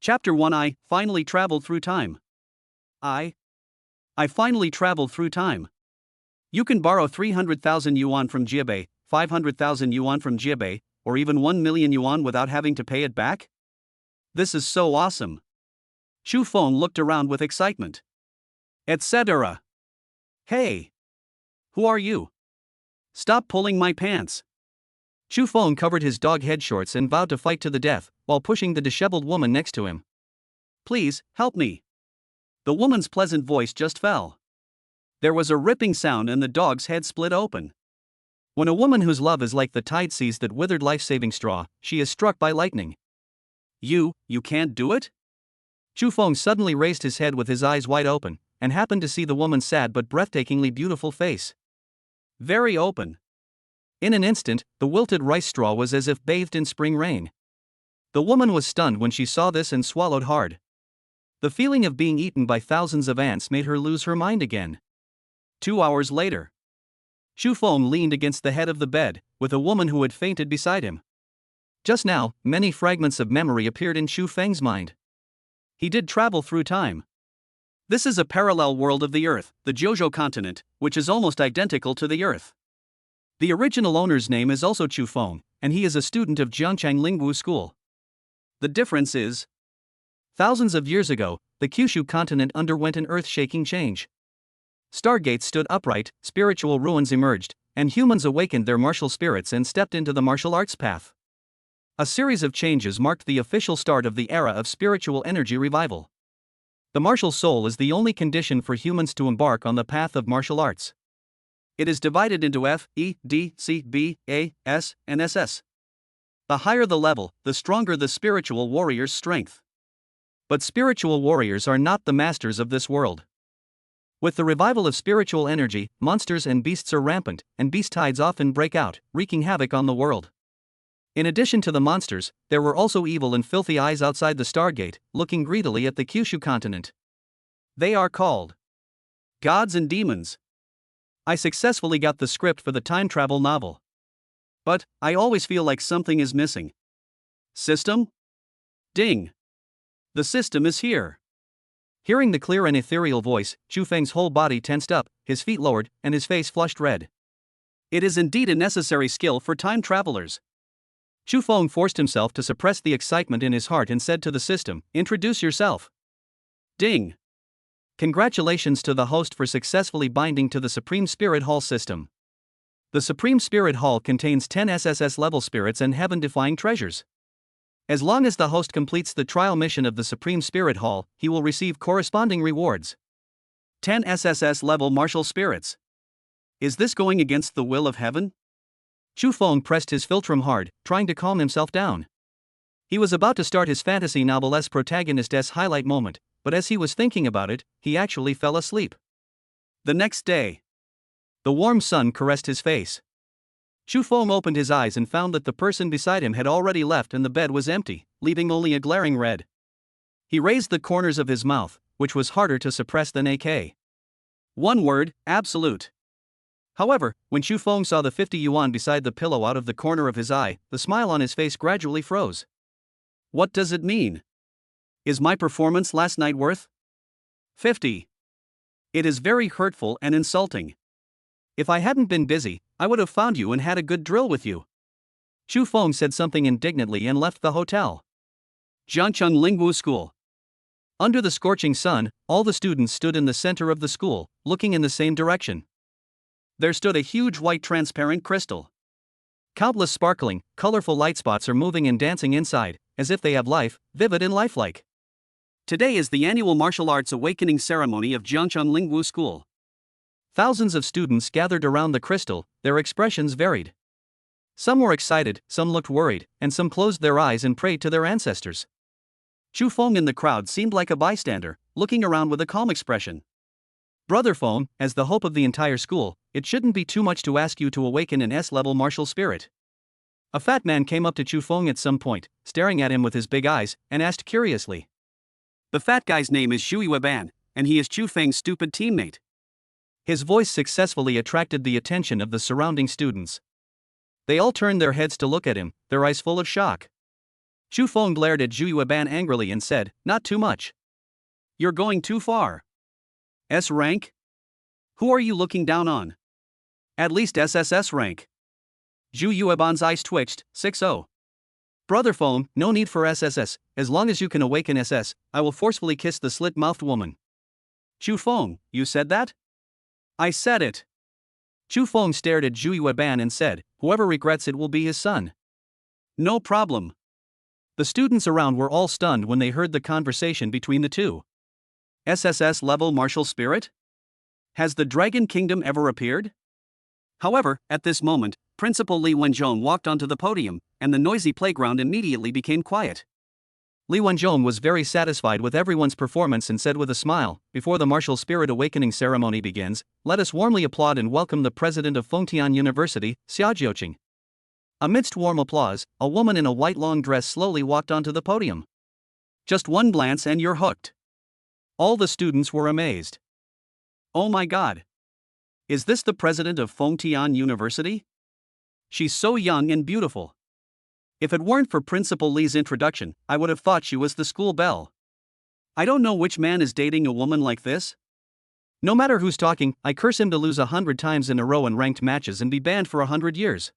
Chapter 1. I finally traveled through time. I finally traveled through time. You can borrow 300,000 yuan from Jiabei, 500,000 yuan from Jiabei, or even 1 million yuan without having to pay it back? This is so awesome. Chu Feng looked around with excitement. Etc. Hey! Who are you? Stop pulling my pants. Chu Feng covered his dog head shorts and vowed to fight to the death, while pushing the disheveled woman next to him. Please, help me. The woman's pleasant voice just fell. There was a ripping sound and the dog's head split open. When a woman whose love is like the tide sees that withered life-saving straw, she is struck by lightning. You can't do it? Chu Feng suddenly raised his head with his eyes wide open, and happened to see the woman's sad but breathtakingly beautiful face. Very open. In an instant, the wilted rice straw was as if bathed in spring rain. The woman was stunned when she saw this and swallowed hard. The feeling of being eaten by thousands of ants made her lose her mind again. 2 hours later. Chu Feng leaned against the head of the bed, with a woman who had fainted beside him. Just now, many fragments of memory appeared in Chu Feng's mind. He did travel through time. This is a parallel world of the Earth, the Jojo continent, which is almost identical to the Earth. The original owner's name is also Chu Feng, and he is a student of Jiangchang Lingwu School. The difference is, thousands of years ago, the Kyushu continent underwent an earth-shaking change. Stargates stood upright, spiritual ruins emerged, and humans awakened their martial spirits and stepped into the martial arts path. A series of changes marked the official start of the era of spiritual energy revival. The martial soul is the only condition for humans to embark on the path of martial arts. It is divided into F, E, D, C, B, A, S, and SS. The higher the level, the stronger the spiritual warrior's strength. But spiritual warriors are not the masters of this world. With the revival of spiritual energy, monsters and beasts are rampant, and beast tides often break out, wreaking havoc on the world. In addition to the monsters, there were also evil and filthy eyes outside the Stargate, looking greedily at the Kyushu continent. They are called gods and demons. I successfully got the script for the time travel novel. But I always feel like something is missing. System? Ding! The system is here. Hearing the clear and ethereal voice, Chu Feng's whole body tensed up, his feet lowered, and his face flushed red. It is indeed a necessary skill for time travelers. Chu Feng forced himself to suppress the excitement in his heart and said to the system, "Introduce yourself." Ding! Congratulations to the host for successfully binding to the Supreme Spirit Hall system. The Supreme Spirit Hall contains 10 SSS-level spirits and heaven-defying treasures. As long as the host completes the trial mission of the Supreme Spirit Hall, he will receive corresponding rewards. 10 SSS-level martial spirits. Is this going against the will of heaven? Chu Feng pressed his philtrum hard, trying to calm himself down. He was about to start his fantasy novel's protagonist's highlight moment, but as he was thinking about it, he actually fell asleep. The next day. The warm sun caressed his face. Chu Feng opened his eyes and found that the person beside him had already left and the bed was empty, leaving only a glaring red. He raised the corners of his mouth, which was harder to suppress than AK. One word, absolute. However, when Chu Feng saw the 50 yuan beside the pillow out of the corner of his eye, the smile on his face gradually froze. What does it mean? Is my performance last night worth 50? It is very hurtful and insulting. If I hadn't been busy, I would have found you and had a good drill with you. Chu Feng said something indignantly and left the hotel. Jiangcheng Lingwu School. Under the scorching sun, all the students stood in the center of the school, looking in the same direction. There stood a huge white transparent crystal. Countless sparkling, colorful light spots are moving and dancing inside, as if they have life, vivid and lifelike. Today is the annual martial arts awakening ceremony of Jiangcheng Lingwu School. Thousands of students gathered around the crystal, their expressions varied. Some were excited, some looked worried, and some closed their eyes and prayed to their ancestors. Chu Feng in the crowd seemed like a bystander, looking around with a calm expression. Brother Feng, as the hope of the entire school, it shouldn't be too much to ask you to awaken an S-level martial spirit. A fat man came up to Chu Feng at some point, staring at him with his big eyes, and asked curiously. The fat guy's name is Shui Weban, and he is Chu Feng's stupid teammate. His voice successfully attracted the attention of the surrounding students. They all turned their heads to look at him, their eyes full of shock. Chu Feng glared at Zhu Yueban angrily and said, "Not too much. You're going too far. S rank? Who are you looking down on? At least SSS rank." Zhu Yueban's eyes twitched. 6-0. "Brother Feng, no need for SSS, as long as you can awaken SS, I will forcefully kiss the slit-mouthed woman." "Chu Feng, you said that?" "I said it." Chu Feng stared at Zhu Yueban and said, "Whoever regrets it will be his son." "No problem." The students around were all stunned when they heard the conversation between the two. SSS level martial spirit? Has the Dragon Kingdom ever appeared? However, at this moment, Principal Li Wenzhong walked onto the podium, and the noisy playground immediately became quiet. Li Wenzhong was very satisfied with everyone's performance and said with a smile, "Before the martial spirit awakening ceremony begins, let us warmly applaud and welcome the president of Fengtian University, Xia Jiuqing." Amidst warm applause, a woman in a white long dress slowly walked onto the podium. Just one glance and you're hooked. All the students were amazed. "Oh my god! Is this the president of Fengtian University? She's so young and beautiful. If it weren't for Principal Li's introduction, I would have thought she was the school belle. I don't know which man is dating a woman like this. No matter who's talking, I curse him to lose 100 times in a row in ranked matches and be banned for 100 years.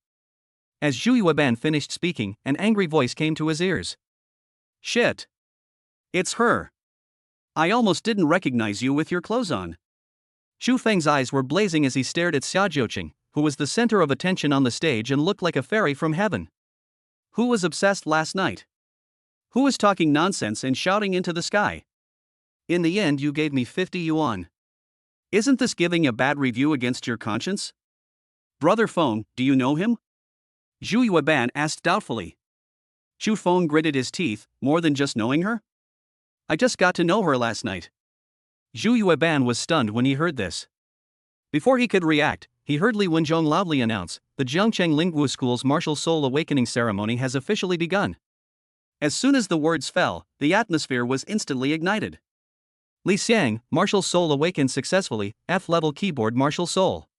As Zhu Yueban finished speaking, an angry voice came to his ears. "Shit! It's her! I almost didn't recognize you with your clothes on." Xu Feng's eyes were blazing as he stared at Xia Jiuqing, who was the center of attention on the stage and looked like a fairy from heaven. Who was obsessed last night? Who was talking nonsense and shouting into the sky? In the end, you gave me 50 yuan. Isn't this giving a bad review against your conscience? Brother Feng, do you know him? Zhu Yueban asked doubtfully. Chu Feng gritted his teeth. More than just knowing her? I just got to know her last night. Zhu Yueban was stunned when he heard this. Before he could react, he heard Li Wenzhong loudly announce, "The Jiangcheng Lingwu School's martial soul awakening ceremony has officially begun." As soon as the words fell, the atmosphere was instantly ignited. Li Xiang, martial soul awakened successfully, F-level keyboard martial soul.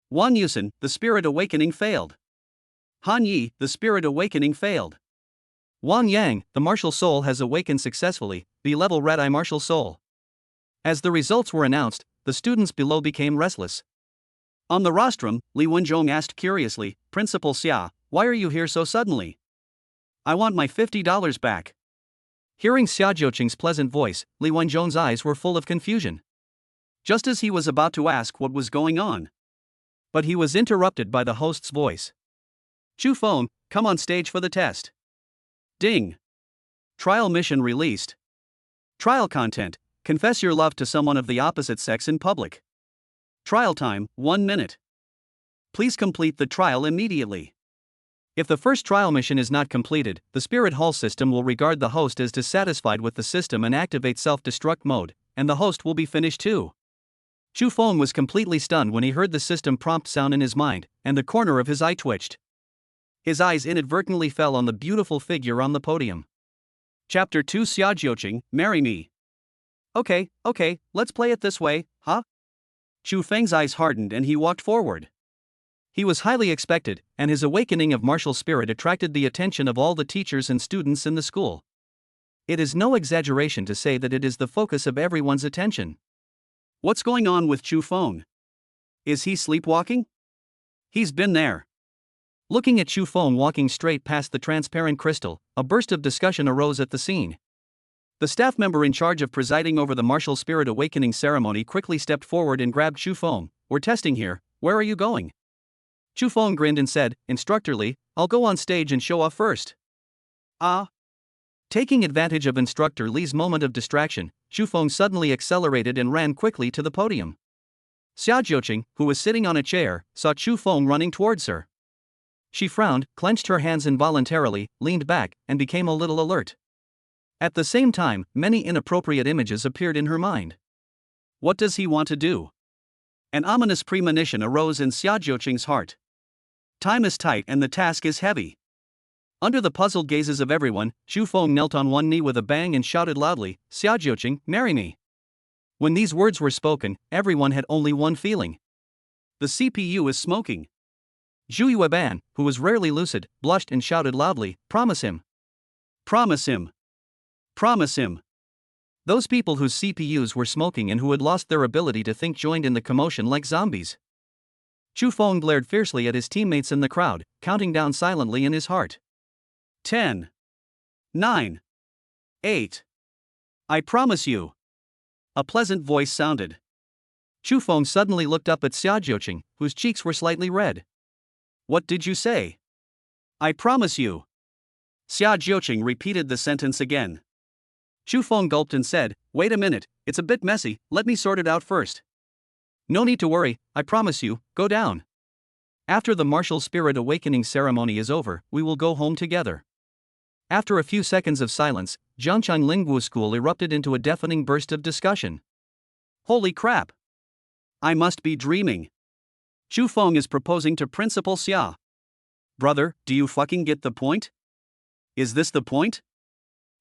Wan Yusen, the spirit awakening failed. Han Yi, the spirit awakening failed. Wang Yang, the martial soul has awakened successfully, B-level red eye martial soul. As the results were announced, the students below became restless. On the rostrum, Li Wenzhong asked curiously, "Principal Xia, why are you here so suddenly? I want my $50 back." Hearing Xia Jiuqing's pleasant voice, Li Wenzhong's eyes were full of confusion. Just as he was about to ask what was going on. But he was interrupted by the host's voice. "Chu Feng, come on stage for the test." Ding. Trial mission released. Trial content: confess your love to someone of the opposite sex in public. Trial time: 1 minute. Please complete the trial immediately. If the first trial mission is not completed, the Spirit Hall system will regard the host as dissatisfied with the system and activate self-destruct mode, and the host will be finished too. Chu Feng was completely stunned when he heard the system prompt sound in his mind, and the corner of his eye twitched. His eyes inadvertently fell on the beautiful figure on the podium. Chapter 2: Xia Jiuqing, marry me. Okay, let's play it this way, huh? Chu Feng's eyes hardened and he walked forward. He was highly expected, and his awakening of martial spirit attracted the attention of all the teachers and students in the school. It is no exaggeration to say that it is the focus of everyone's attention. What's going on with Chu Feng? Is he sleepwalking? He's been there. Looking at Chu Feng walking straight past the transparent crystal, a burst of discussion arose at the scene. The staff member in charge of presiding over the martial spirit awakening ceremony quickly stepped forward and grabbed Chu Feng. "We're testing here, where are you going?" Chu Feng grinned and said, "Instructor Li, I'll go on stage and show off first." Ah. Taking advantage of Instructor Li's moment of distraction, Chu Feng suddenly accelerated and ran quickly to the podium. Xia Jiuqing, who was sitting on a chair, saw Chu Feng running towards her. She frowned, clenched her hands involuntarily, leaned back, and became a little alert. At the same time, many inappropriate images appeared in her mind. What does he want to do? An ominous premonition arose in Xia Jiuqing's heart. Time is tight and the task is heavy. Under the puzzled gazes of everyone, Chu Feng knelt on one knee with a bang and shouted loudly, "Xia Jiuqing, marry me." When these words were spoken, everyone had only one feeling. The CPU is smoking. Zhu Yueban, who was rarely lucid, blushed and shouted loudly, "Promise him." Promise him. Promise him. Those people whose CPUs were smoking and who had lost their ability to think joined in the commotion like zombies. Chu Feng glared fiercely at his teammates in the crowd, counting down silently in his heart. 10. 9. 8. I promise you. A pleasant voice sounded. Chu Feng suddenly looked up at Xia Jiuqing, whose cheeks were slightly red. What did you say? I promise you. Xia Jiuqing repeated the sentence again. Chu Feng gulped and said, Wait a minute, it's a bit messy, let me sort it out first. No need to worry, I promise you, go down. After the martial spirit awakening ceremony is over, we will go home together. After a few seconds of silence, Zhangchang Lingwu School erupted into a deafening burst of discussion. Holy crap! I must be dreaming. Chu Feng is proposing to Principal Xia. Brother, do you fucking get the point? Is this the point?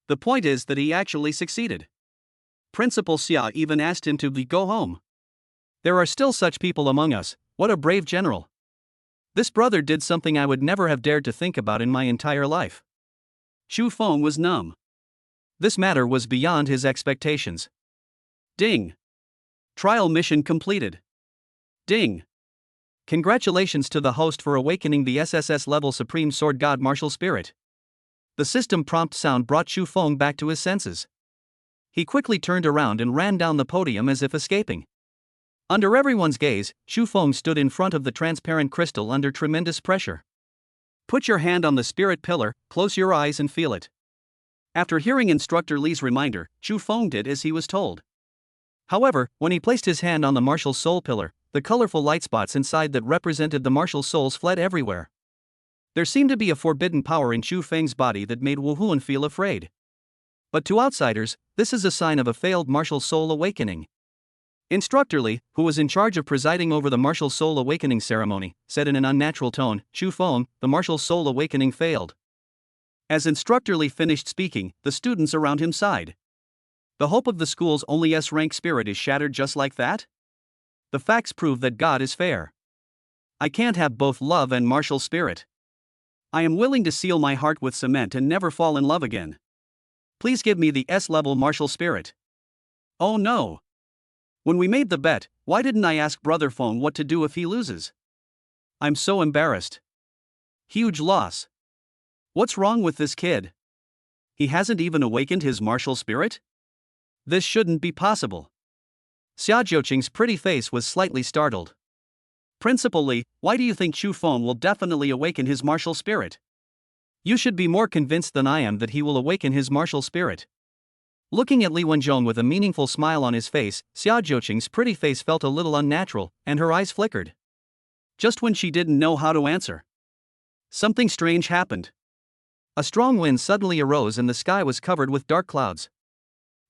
The point is that he actually succeeded. Principal Xia even asked him to go home. There are still such people among us, what a brave general. This brother did something I would never have dared to think about in my entire life. Chu Feng was numb. This matter was beyond his expectations. Ding. Trial mission completed. Ding. Congratulations to the host for awakening the SSS level Supreme Sword God Martial Spirit. The system prompt sound brought Chu Feng back to his senses. He quickly turned around and ran down the podium as if escaping. Under everyone's gaze, Chu Feng stood in front of the transparent crystal under tremendous pressure. Put your hand on the spirit pillar, close your eyes and feel it. After hearing Instructor Li's reminder, Chu Feng did as he was told. However, when he placed his hand on the martial soul pillar, the colorful light spots inside that represented the martial souls fled everywhere. There seemed to be a forbidden power in Chu Feng's body that made Wu Huan feel afraid. But to outsiders, this is a sign of a failed martial soul awakening. Instructor Li, who was in charge of presiding over the martial soul awakening ceremony, said in an unnatural tone, Chu Feng, the martial soul awakening failed. As Instructor Li finished speaking, the students around him sighed. The hope of the school's only S-rank spirit is shattered just like that? The facts prove that God is fair. I can't have both love and martial spirit. I am willing to seal my heart with cement and never fall in love again. Please give me the S-level martial spirit. Oh no. When we made the bet, why didn't I ask Brother Feng what to do if he loses? I'm so embarrassed. Huge loss. What's wrong with this kid? He hasn't even awakened his martial spirit? This shouldn't be possible. Xia Jiuqing's pretty face was slightly startled. Principal Li, why do you think Chu Feng will definitely awaken his martial spirit? You should be more convinced than I am that he will awaken his martial spirit. Looking at Li Wenzhong with a meaningful smile on his face, Xia Jiuqing's pretty face felt a little unnatural, and her eyes flickered. Just when she didn't know how to answer, something strange happened. A strong wind suddenly arose and the sky was covered with dark clouds.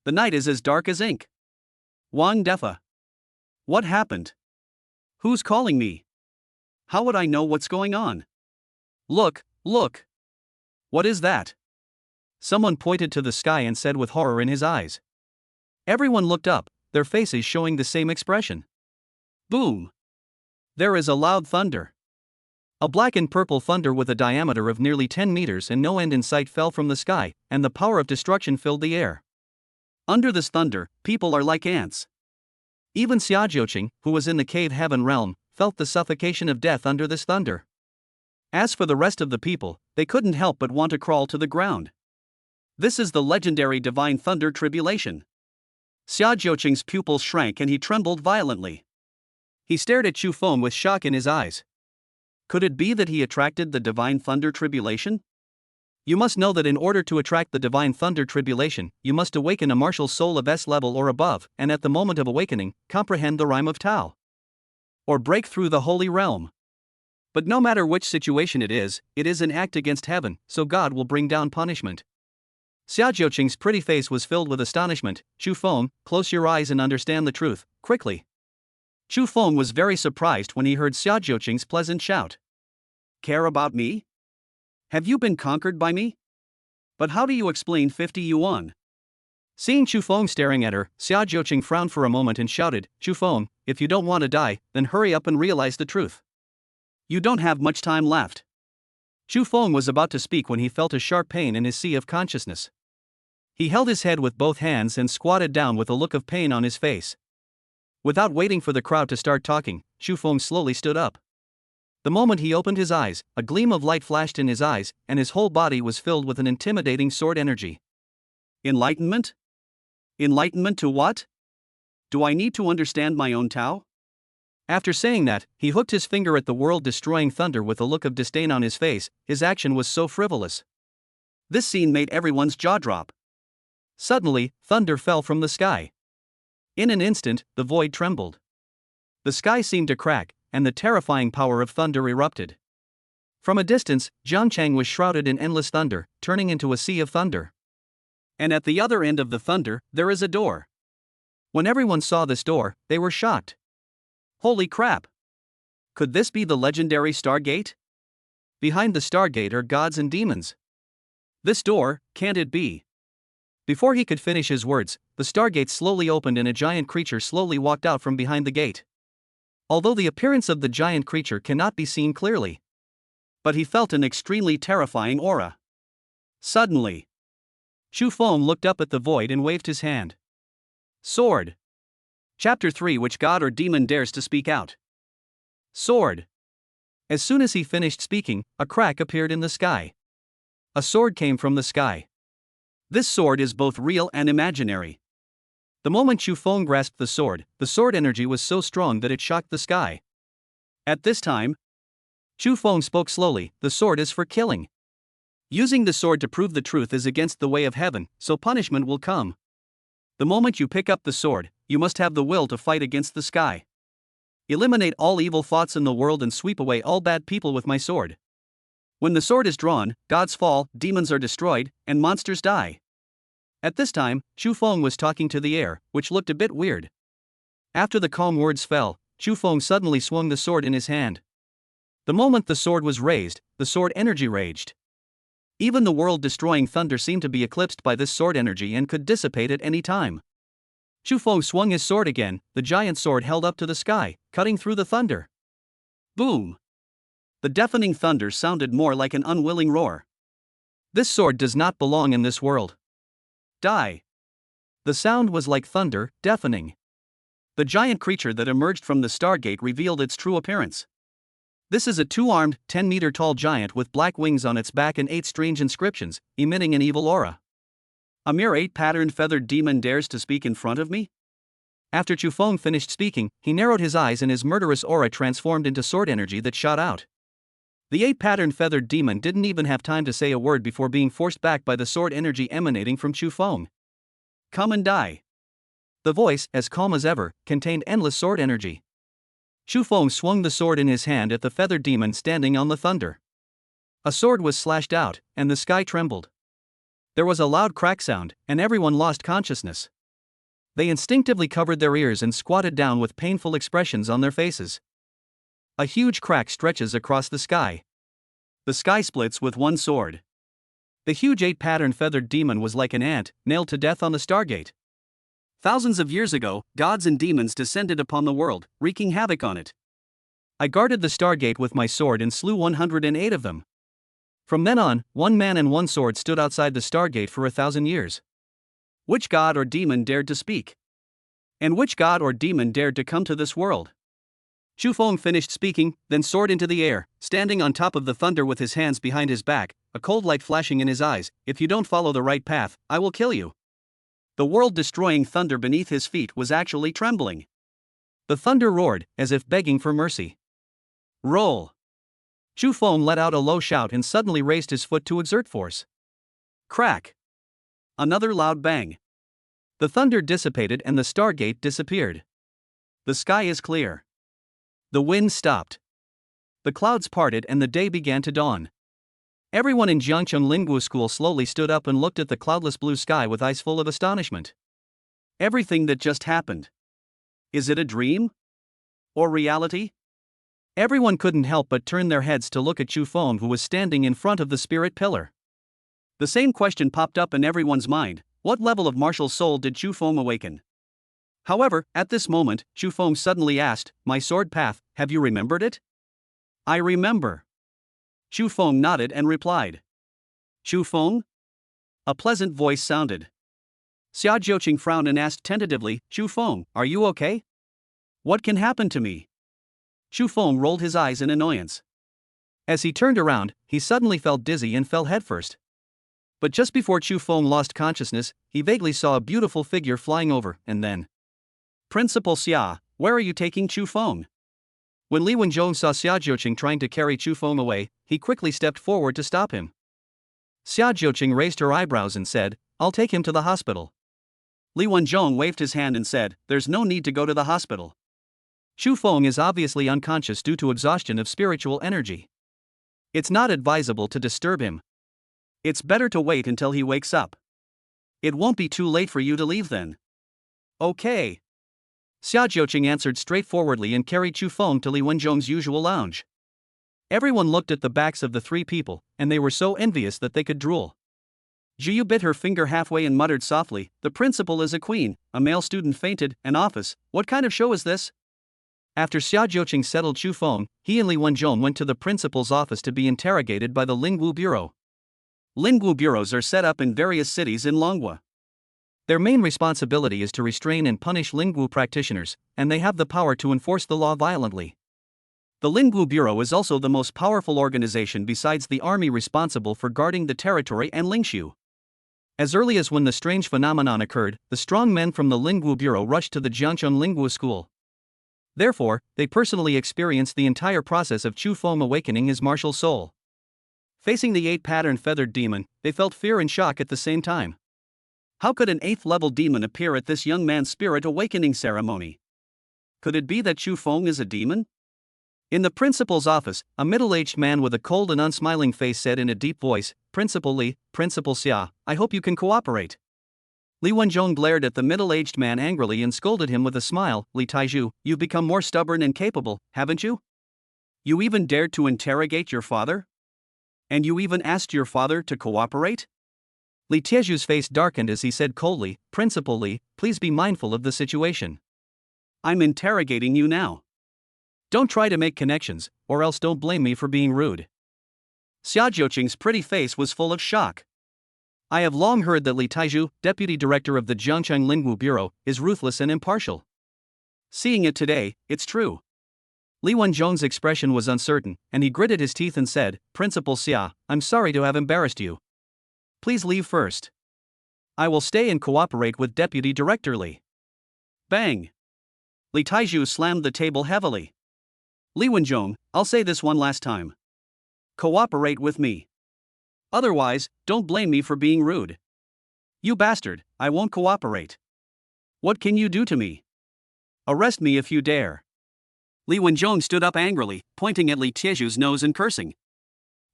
The night is as dark as ink. Wang Defa. What happened? Who's calling me? How would I know what's going on? Look, look. What is that? Someone pointed to the sky and said with horror in his eyes. Everyone looked up, their faces showing the same expression. Boom! There is a loud thunder. A black and purple thunder with a diameter of nearly 10 meters and no end in sight fell from the sky, and the power of destruction filled the air. Under this thunder, people are like ants. Even Xia Jiuqing, who was in the cave heaven realm, felt the suffocation of death under this thunder. As for the rest of the people, they couldn't help but want to crawl to the ground. This is the legendary divine thunder tribulation. Xia Jiuqing's pupils shrank and he trembled violently. He stared at Chu Feng with shock in his eyes. Could it be that he attracted the divine thunder tribulation? You must know that in order to attract the divine thunder tribulation, you must awaken a martial soul of S level or above, and at the moment of awakening, comprehend the rhyme of Tao. Or break through the holy realm. But no matter which situation it is an act against heaven, so God will bring down punishment. Xia Jiuqing's pretty face was filled with astonishment. Chu Feng, close your eyes and understand the truth, quickly. Chu Feng was very surprised when he heard Xia Jiuqing's pleasant shout. Care about me? Have you been conquered by me? But how do you explain 50 yuan? Seeing Chu Feng staring at her, Xia Jiuqing frowned for a moment and shouted, Chu Feng, if you don't want to die, then hurry up and realize the truth. You don't have much time left. Chu Feng was about to speak when he felt a sharp pain in his sea of consciousness. He held his head with both hands and squatted down with a look of pain on his face. Without waiting for the crowd to start talking, Chu Feng slowly stood up. The moment he opened his eyes, a gleam of light flashed in his eyes, and his whole body was filled with an intimidating sword energy. Enlightenment? Enlightenment to what? Do I need to understand my own Tao? After saying that, he hooked his finger at the world-destroying thunder with a look of disdain on his face. His action was so frivolous. This scene made everyone's jaw drop. Suddenly, thunder fell from the sky. In an instant, the void trembled. The sky seemed to crack, and the terrifying power of thunder erupted. From a distance, Jiangchang was shrouded in endless thunder, turning into a sea of thunder. And at the other end of the thunder, there is a door. When everyone saw this door, they were shocked. Holy crap! Could this be the legendary Stargate? Behind the Stargate are gods and demons. This door, can't it be? Before he could finish his words, the Stargate slowly opened and a giant creature slowly walked out from behind the gate. Although the appearance of the giant creature cannot be seen clearly, but he felt an extremely terrifying aura. Suddenly, Chu Feng looked up at the void and waved his hand. Sword. Chapter 3. Which god or demon dares to speak out? Sword. As soon as he finished speaking, a crack appeared in the sky. A sword came from the sky. This sword is both real and imaginary. The moment Chu Feng grasped the sword energy was so strong that it shocked the sky. At this time, Chu Feng spoke slowly. The sword is for killing. Using the sword to prove the truth is against the way of heaven, so punishment will come. The moment you pick up the sword, you must have the will to fight against the sky. Eliminate all evil thoughts in the world and sweep away all bad people with my sword. When the sword is drawn, gods fall, demons are destroyed, and monsters die. At this time, Chu Feng was talking to the air, which looked a bit weird. After the calm words fell, Chu Feng suddenly swung the sword in his hand. The moment the sword was raised, the sword energy raged. Even the world-destroying thunder seemed to be eclipsed by this sword energy and could dissipate at any time. Chu Feng swung his sword again, the giant sword held up to the sky, cutting through the thunder. Boom! The deafening thunder sounded more like an unwilling roar. This sword does not belong in this world. Die! The sound was like thunder, deafening. The giant creature that emerged from the Stargate revealed its true appearance. This is a 2-armed, 10-meter-tall giant with black wings on its back and 8 strange inscriptions, emitting an evil aura. A mere 8-patterned feathered demon dares to speak in front of me? After Chu Feng finished speaking, he narrowed his eyes and his murderous aura transformed into sword energy that shot out. The 8-patterned feathered demon didn't even have time to say a word before being forced back by the sword energy emanating from Chu Feng. Come and die. The voice, as calm as ever, contained endless sword energy. Chu Feng swung the sword in his hand at the feathered demon standing on the thunder. A sword was slashed out, and the sky trembled. There was a loud crack sound, and everyone lost consciousness. They instinctively covered their ears and squatted down with painful expressions on their faces. A huge crack stretches across the sky. The sky splits with one sword. The huge 8-patterned feathered demon was like an ant, nailed to death on the Stargate. Thousands of years ago, gods and demons descended upon the world, wreaking havoc on it. I guarded the Stargate with my sword and slew 108 of them. From then on, one man and one sword stood outside the Stargate for 1,000 years. Which god or demon dared to speak? And which god or demon dared to come to this world? Chu Feng finished speaking, then soared into the air, standing on top of the thunder with his hands behind his back, a cold light flashing in his eyes. If you don't follow the right path, I will kill you. The world-destroying thunder beneath his feet was actually trembling. The thunder roared, as if begging for mercy. Roll! Chu Feng let out a low shout and suddenly raised his foot to exert force. Crack! Another loud bang. The thunder dissipated and the Stargate disappeared. The sky is clear. The wind stopped. The clouds parted and the day began to dawn. Everyone in Jiangcheng Lingua School slowly stood up and looked at the cloudless blue sky with eyes full of astonishment. Everything that just happened. Is it a dream? Or reality? Everyone couldn't help but turn their heads to look at Chu Feng, who was standing in front of the spirit pillar. The same question popped up in everyone's mind: what level of martial soul did Chu Feng awaken? However, at this moment, Chu Feng suddenly asked, "My sword path, have you remembered it?" I remember. Chu Feng nodded and replied. Chu Feng? A pleasant voice sounded. Xia Jiuqing frowned and asked tentatively, Chu Feng, are you okay? What can happen to me? Chu Feng rolled his eyes in annoyance. As he turned around, he suddenly felt dizzy and fell headfirst. But just before Chu Feng lost consciousness, he vaguely saw a beautiful figure flying over, and then. Principal Xia, where are you taking Chu Feng? When Li Wenzhong saw Xia Jiuqing trying to carry Chu Feng away, he quickly stepped forward to stop him. Xia Jiuqing raised her eyebrows and said, I'll take him to the hospital. Li Wenzhong waved his hand and said, there's no need to go to the hospital. Chu Feng is obviously unconscious due to exhaustion of spiritual energy. It's not advisable to disturb him. It's better to wait until he wakes up. It won't be too late for you to leave then. Okay. Xia Jiuqing answered straightforwardly and carried Chu Feng to Li Wenzhong's usual lounge. Everyone looked at the backs of the three people, and they were so envious that they could drool. Jiu bit her finger halfway and muttered softly, the principal is a queen, a male student fainted, an office, what kind of show is this? After Xia Jiuqing settled Chu Feng, he and Li Wenzhong went to the principal's office to be interrogated by the Lingwu Bureau. Lingwu bureaus are set up in various cities in Longwa. Their main responsibility is to restrain and punish Lingwu practitioners, and they have the power to enforce the law violently. The Lingwu Bureau is also the most powerful organization besides the army responsible for guarding the territory and Lingshu. As early as when the strange phenomenon occurred, the strong men from the Lingwu Bureau rushed to the Jiangcheng Lingwu school. Therefore, they personally experienced the entire process of Chu Feng awakening his martial soul. Facing the 8-pattern feathered demon, they felt fear and shock at the same time. How could an 8th-level demon appear at this young man's spirit awakening ceremony? Could it be that Chu Feng is a demon? In the principal's office, a middle-aged man with a cold and unsmiling face said in a deep voice, Principal Li, Principal Xia, I hope you can cooperate. Li Wenzhong glared at the middle-aged man angrily and scolded him with a smile, Li Taizhu, you've become more stubborn and capable, haven't you? You even dared to interrogate your father? And you even asked your father to cooperate? Li Taizhu's face darkened as he said coldly, Principal Li, please be mindful of the situation. I'm interrogating you now. Don't try to make connections, or else don't blame me for being rude. Xia Jiuqing's pretty face was full of shock. I have long heard that Li Taizhu, deputy director of the Jiangcheng Lingwu Bureau, is ruthless and impartial. Seeing it today, it's true. Li Wenzhong's expression was uncertain, and he gritted his teeth and said, Principal Xia, I'm sorry to have embarrassed you. Please leave first. I will stay and cooperate with Deputy Director Li. Bang! Li Taizhu slammed the table heavily. Li Wenzhong, I'll say this one last time. Cooperate with me. Otherwise, don't blame me for being rude. You bastard, I won't cooperate. What can you do to me? Arrest me if you dare. Li Wenzhong stood up angrily, pointing at Li Taizhu's nose and cursing.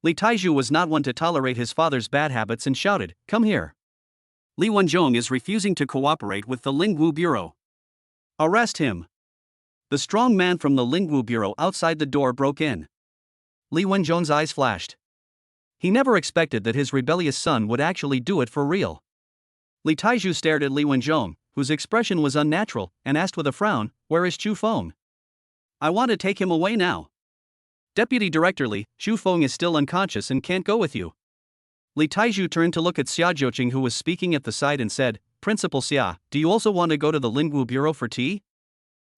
Li Taizhu was not one to tolerate his father's bad habits and shouted, Come here. Li Wenzhong is refusing to cooperate with the Lingwu Bureau. Arrest him. The strong man from the Lingwu Bureau outside the door broke in. Li Wenzhong's eyes flashed. He never expected that his rebellious son would actually do it for real. Li Taizhu stared at Li Wenzhong, whose expression was unnatural, and asked with a frown, Where is Chu Feng? I want to take him away now. Deputy Director Li, Chu Feng is still unconscious and can't go with you. Li Taizhu turned to look at Xia Jiuqing, who was speaking at the side, and said, Principal Xia, do you also want to go to the Lingwu Bureau for tea?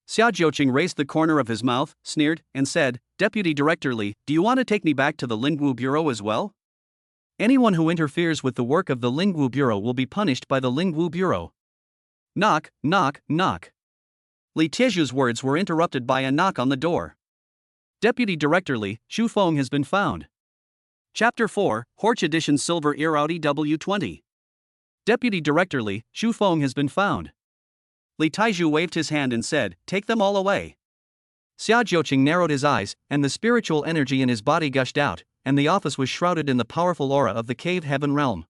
Xia Jiuqing raised the corner of his mouth, sneered, and said, Deputy Director Li, do you want to take me back to the Lingwu Bureau as well? Anyone who interferes with the work of the Lingwu Bureau will be punished by the Lingwu Bureau. Knock, knock, knock. Li Taizhu's words were interrupted by a knock on the door. Deputy Director Li, Chu Feng has been found. Chapter 4, Horch Edition Silver Ear Audi W20. Deputy Director Li, Chu Feng has been found. Li Taizhu waved his hand and said, Take them all away. Xia Jiuqing narrowed his eyes, and the spiritual energy in his body gushed out, and the office was shrouded in the powerful aura of the cave heaven realm.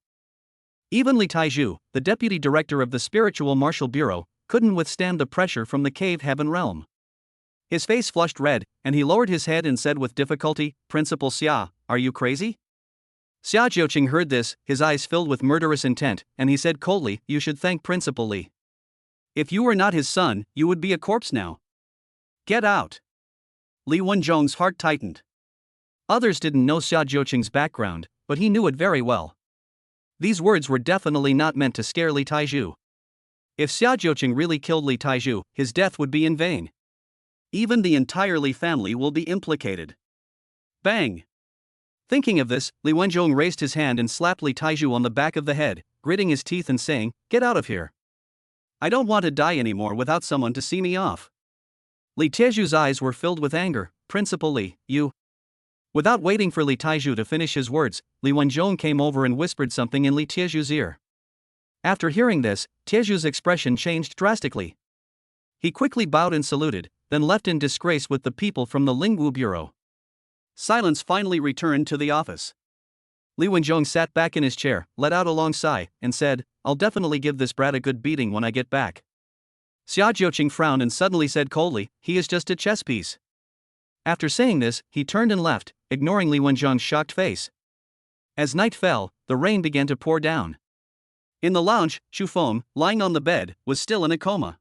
Even Li Taizhu, the deputy director of the Spiritual Martial Bureau, couldn't withstand the pressure from the cave heaven realm. His face flushed red, and he lowered his head and said with difficulty, Principal Xia, are you crazy? Xia Jiuqing heard this, his eyes filled with murderous intent, and he said coldly, You should thank Principal Li. If you were not his son, you would be a corpse now. Get out. Li Wenzhong's heart tightened. Others didn't know Xia Jiuqing's background, but he knew it very well. These words were definitely not meant to scare Li Taizhu. If Xia Jiuqing really killed Li Taizhu, his death would be in vain. Even the entire Li family will be implicated. Bang! Thinking of this, Li Wenzhong raised his hand and slapped Li Taizhu on the back of the head, gritting his teeth and saying, "Get out of here. I don't want to die anymore without someone to see me off." Li Taizhu's eyes were filled with anger. "Principal Li, you..." Without waiting for Li Taizhu to finish his words, Li Wenzhong came over and whispered something in Li Taizhu's ear. After hearing this, Taizhu's expression changed drastically. He quickly bowed and saluted, then left in disgrace with the people from the Lingwu Bureau. Silence finally returned to the office. Li Wenzhong sat back in his chair, let out a long sigh, and said, "I'll definitely give this brat a good beating when I get back." Xia Jiuqing frowned and suddenly said coldly, "He is just a chess piece." After saying this, he turned and left, ignoring Li Wenzhong's shocked face. As night fell, the rain began to pour down. In the lounge, Xu Feng, lying on the bed, was still in a coma.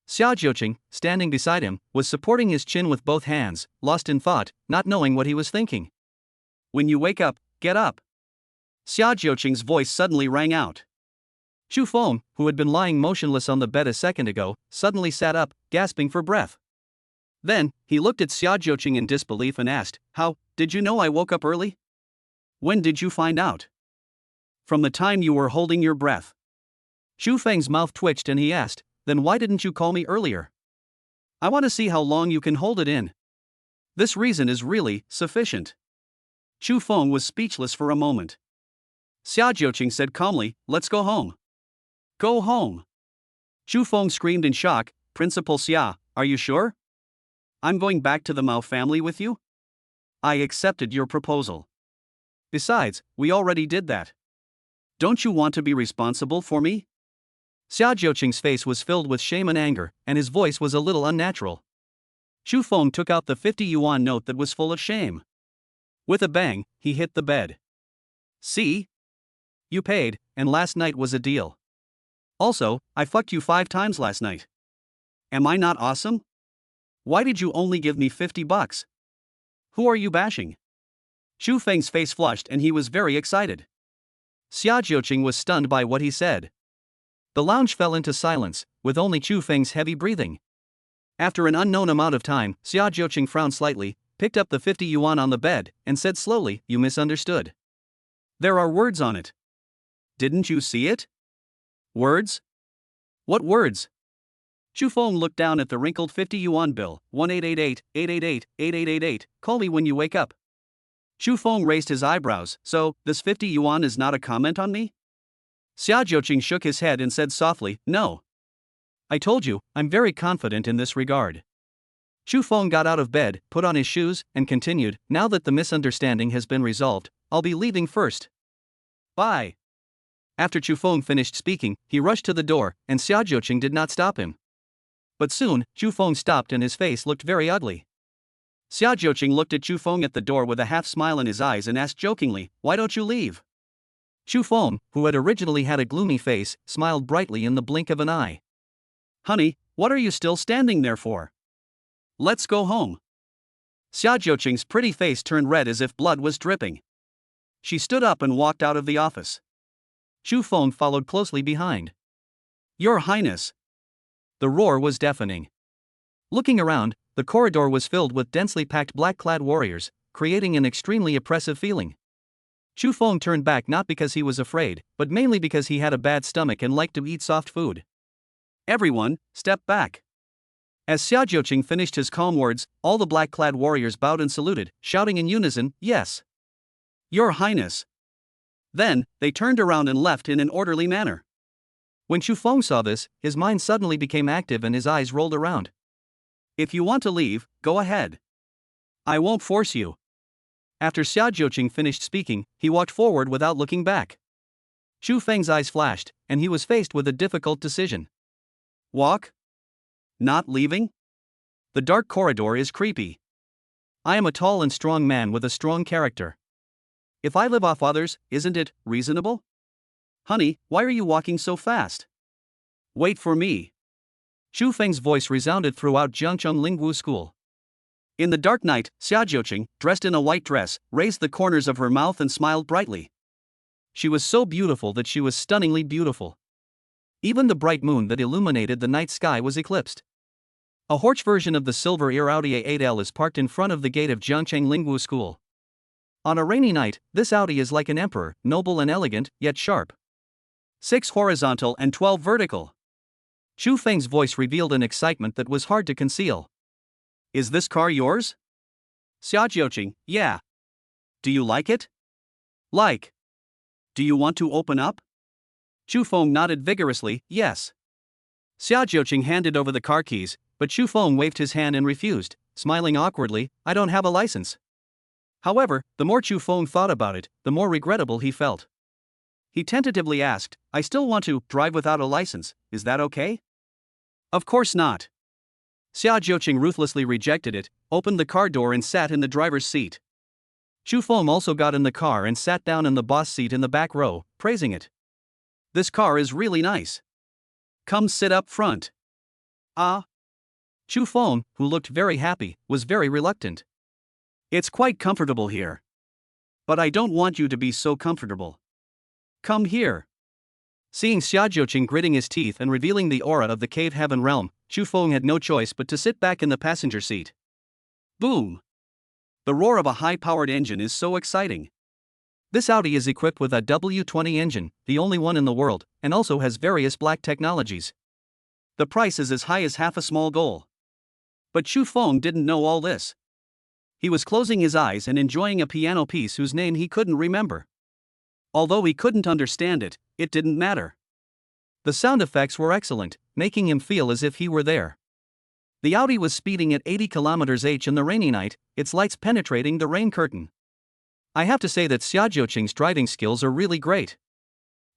Xia Jiuqing, standing beside him, was supporting his chin with both hands, lost in thought, not knowing what he was thinking. "When you wake up, get up." Xia Jiuqing's voice suddenly rang out. Xu Feng, who had been lying motionless on the bed a second ago, suddenly sat up, gasping for breath. Then, he looked at Xia Jiuqing in disbelief and asked, "How, did you know I woke up early? When did you find out?" "From the time you were holding your breath." Xu Feng's mouth twitched and he asked, "Then why didn't you call me earlier? I want to see how long you can hold it in." This reason is really sufficient. Xu Feng was speechless for a moment. Xia Jiuqing said calmly, "Let's go home." "Go home?" Xu Feng screamed in shock. "Principal Xia, are you sure? I'm going back to the Mao family with you? I accepted your proposal. Besides, we already did that. Don't you want to be responsible for me?" Xia Jiuqing's face was filled with shame and anger, and his voice was a little unnatural. Xu Feng took out the 50 yuan note that was full of shame. With a bang, he hit the bed. "See? You paid, and last night was a deal. Also, I fucked you 5 times last night. Am I not awesome? Why did you only give me $50? Who are you bashing?" Xu Feng's face flushed and he was very excited. Xia Jiuqing was stunned by what he said. The lounge fell into silence, with only Xu Feng's heavy breathing. After an unknown amount of time, Xia Jiuqing frowned slightly, picked up the 50 yuan on the bed, and said slowly, "You misunderstood. There are words on it. Didn't you see it?" "Words? What words?" Xu Feng looked down at the wrinkled 50 yuan bill, 1888-888-8888, "Call me when you wake up." Xu Feng raised his eyebrows. "So, this 50 yuan is not a comment on me?" Xia Jiuqing shook his head and said softly, "No. I told you, I'm very confident in this regard." Xu Feng got out of bed, put on his shoes, and continued, "Now that the misunderstanding has been resolved, I'll be leaving first. Bye." After Xu Feng finished speaking, he rushed to the door, and Xia Jiuqing did not stop him. But soon, Xu Feng stopped and his face looked very ugly. Xia Jiuqing looked at Xu Feng at the door with a half smile in his eyes and asked jokingly, "Why don't you leave?" Xu Feng, who had originally had a gloomy face, smiled brightly in the blink of an eye. "Honey, what are you still standing there for? Let's go home." Xia Jiuqing's pretty face turned red as if blood was dripping. She stood up and walked out of the office. Xu Feng followed closely behind. "Your Highness!" The roar was deafening. Looking around, the corridor was filled with densely packed black-clad warriors, creating an extremely oppressive feeling. Xu Feng turned back not because he was afraid, but mainly because he had a bad stomach and liked to eat soft food. "Everyone, step back." As Xia Jiuqing finished his calm words, all the black-clad warriors bowed and saluted, shouting in unison, "Yes, Your Highness." Then, they turned around and left in an orderly manner. When Xu Feng saw this, his mind suddenly became active and his eyes rolled around. "If you want to leave, go ahead. I won't force you." After Xia Jiuqing finished speaking, he walked forward without looking back. Xu Feng's eyes flashed, and he was faced with a difficult decision. Walk? Not leaving? The dark corridor is creepy. I am a tall and strong man with a strong character. If I live off others, isn't it reasonable? Honey, why are you walking so fast? Wait for me. Xu Feng's voice resounded throughout Jiangcheng Lingwu School. In the dark night, Xiaojiuqing, dressed in a white dress, raised the corners of her mouth and smiled brightly. She was so beautiful that she was stunningly beautiful. Even the bright moon that illuminated the night sky was eclipsed. A Horch version of the silver ear Audi A8L is parked in front of the gate of Jiangcheng Lingwu School. On a rainy night, this Audi is like an emperor, noble and elegant, yet sharp. 6 horizontal and 12 vertical. Chu Feng's voice revealed an excitement that was hard to conceal. Is this car yours? Xiaojiuqing, yeah. Do you like it? Like. Do you want to open up? Chu Feng nodded vigorously, yes. Xiaojiuqing handed over the car keys, but Chu Feng waved his hand and refused, smiling awkwardly, I don't have a license. However, the more Chu Feng thought about it, the more regrettable he felt. He tentatively asked, I still want to drive without a license, is that okay? Of course not. Xiaojiuqing ruthlessly rejected it, opened the car door and sat in the driver's seat. Chu Feng also got in the car and sat down in the boss seat in the back row, praising it. This car is really nice. Come sit up front. Ah. Chu Feng, who looked very happy, was very reluctant. It's quite comfortable here. But I don't want you to be so comfortable. Come here. Seeing Xiaojiuqing gritting his teeth and revealing the aura of the cave heaven realm, Chu Feng had no choice but to sit back in the passenger seat. Boom! The roar of a high-powered engine is so exciting. This Audi is equipped with a W20 engine, the only one in the world, and also has various black technologies. The price is as high as half a small goal. But Chu Feng didn't know all this. He was closing his eyes and enjoying a piano piece whose name he couldn't remember. Although he couldn't understand it, it didn't matter. The sound effects were excellent, making him feel as if he were there. The Audi was speeding at 80 km/h in the rainy night, its lights penetrating the rain curtain. I have to say that Xiaojiuqing's driving skills are really great.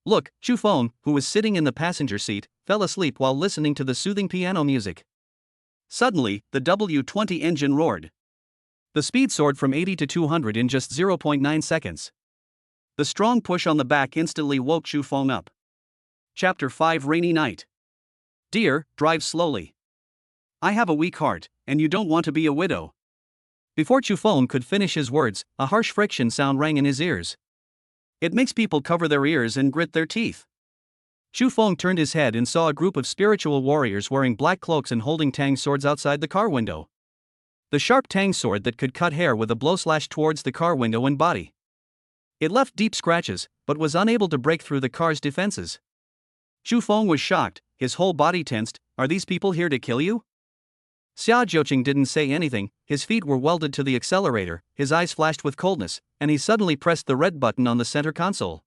Look, Chu Feng, who was sitting in the passenger seat, fell asleep while listening to the soothing piano music. Suddenly, the W20 engine roared. The speed soared from 80 to 200 in just 0.9 seconds. The strong push on the back instantly woke Chu Feng up. Chapter 5 Rainy Night. Dear, drive slowly. I have a weak heart, and you don't want to be a widow. Before Chu Feng could finish his words, a harsh friction sound rang in his ears. It makes people cover their ears and grit their teeth. Chu Feng turned his head and saw a group of spiritual warriors wearing black cloaks and holding tang swords outside the car window. The sharp tang sword that could cut hair with a blow slashed towards the car window and body. It left deep scratches, but was unable to break through the car's defenses. Chu Feng was shocked, his whole body tensed. Are these people here to kill you? Xiaojiuqing didn't say anything, his feet were welded to the accelerator, his eyes flashed with coldness, and he suddenly pressed the red button on the center console.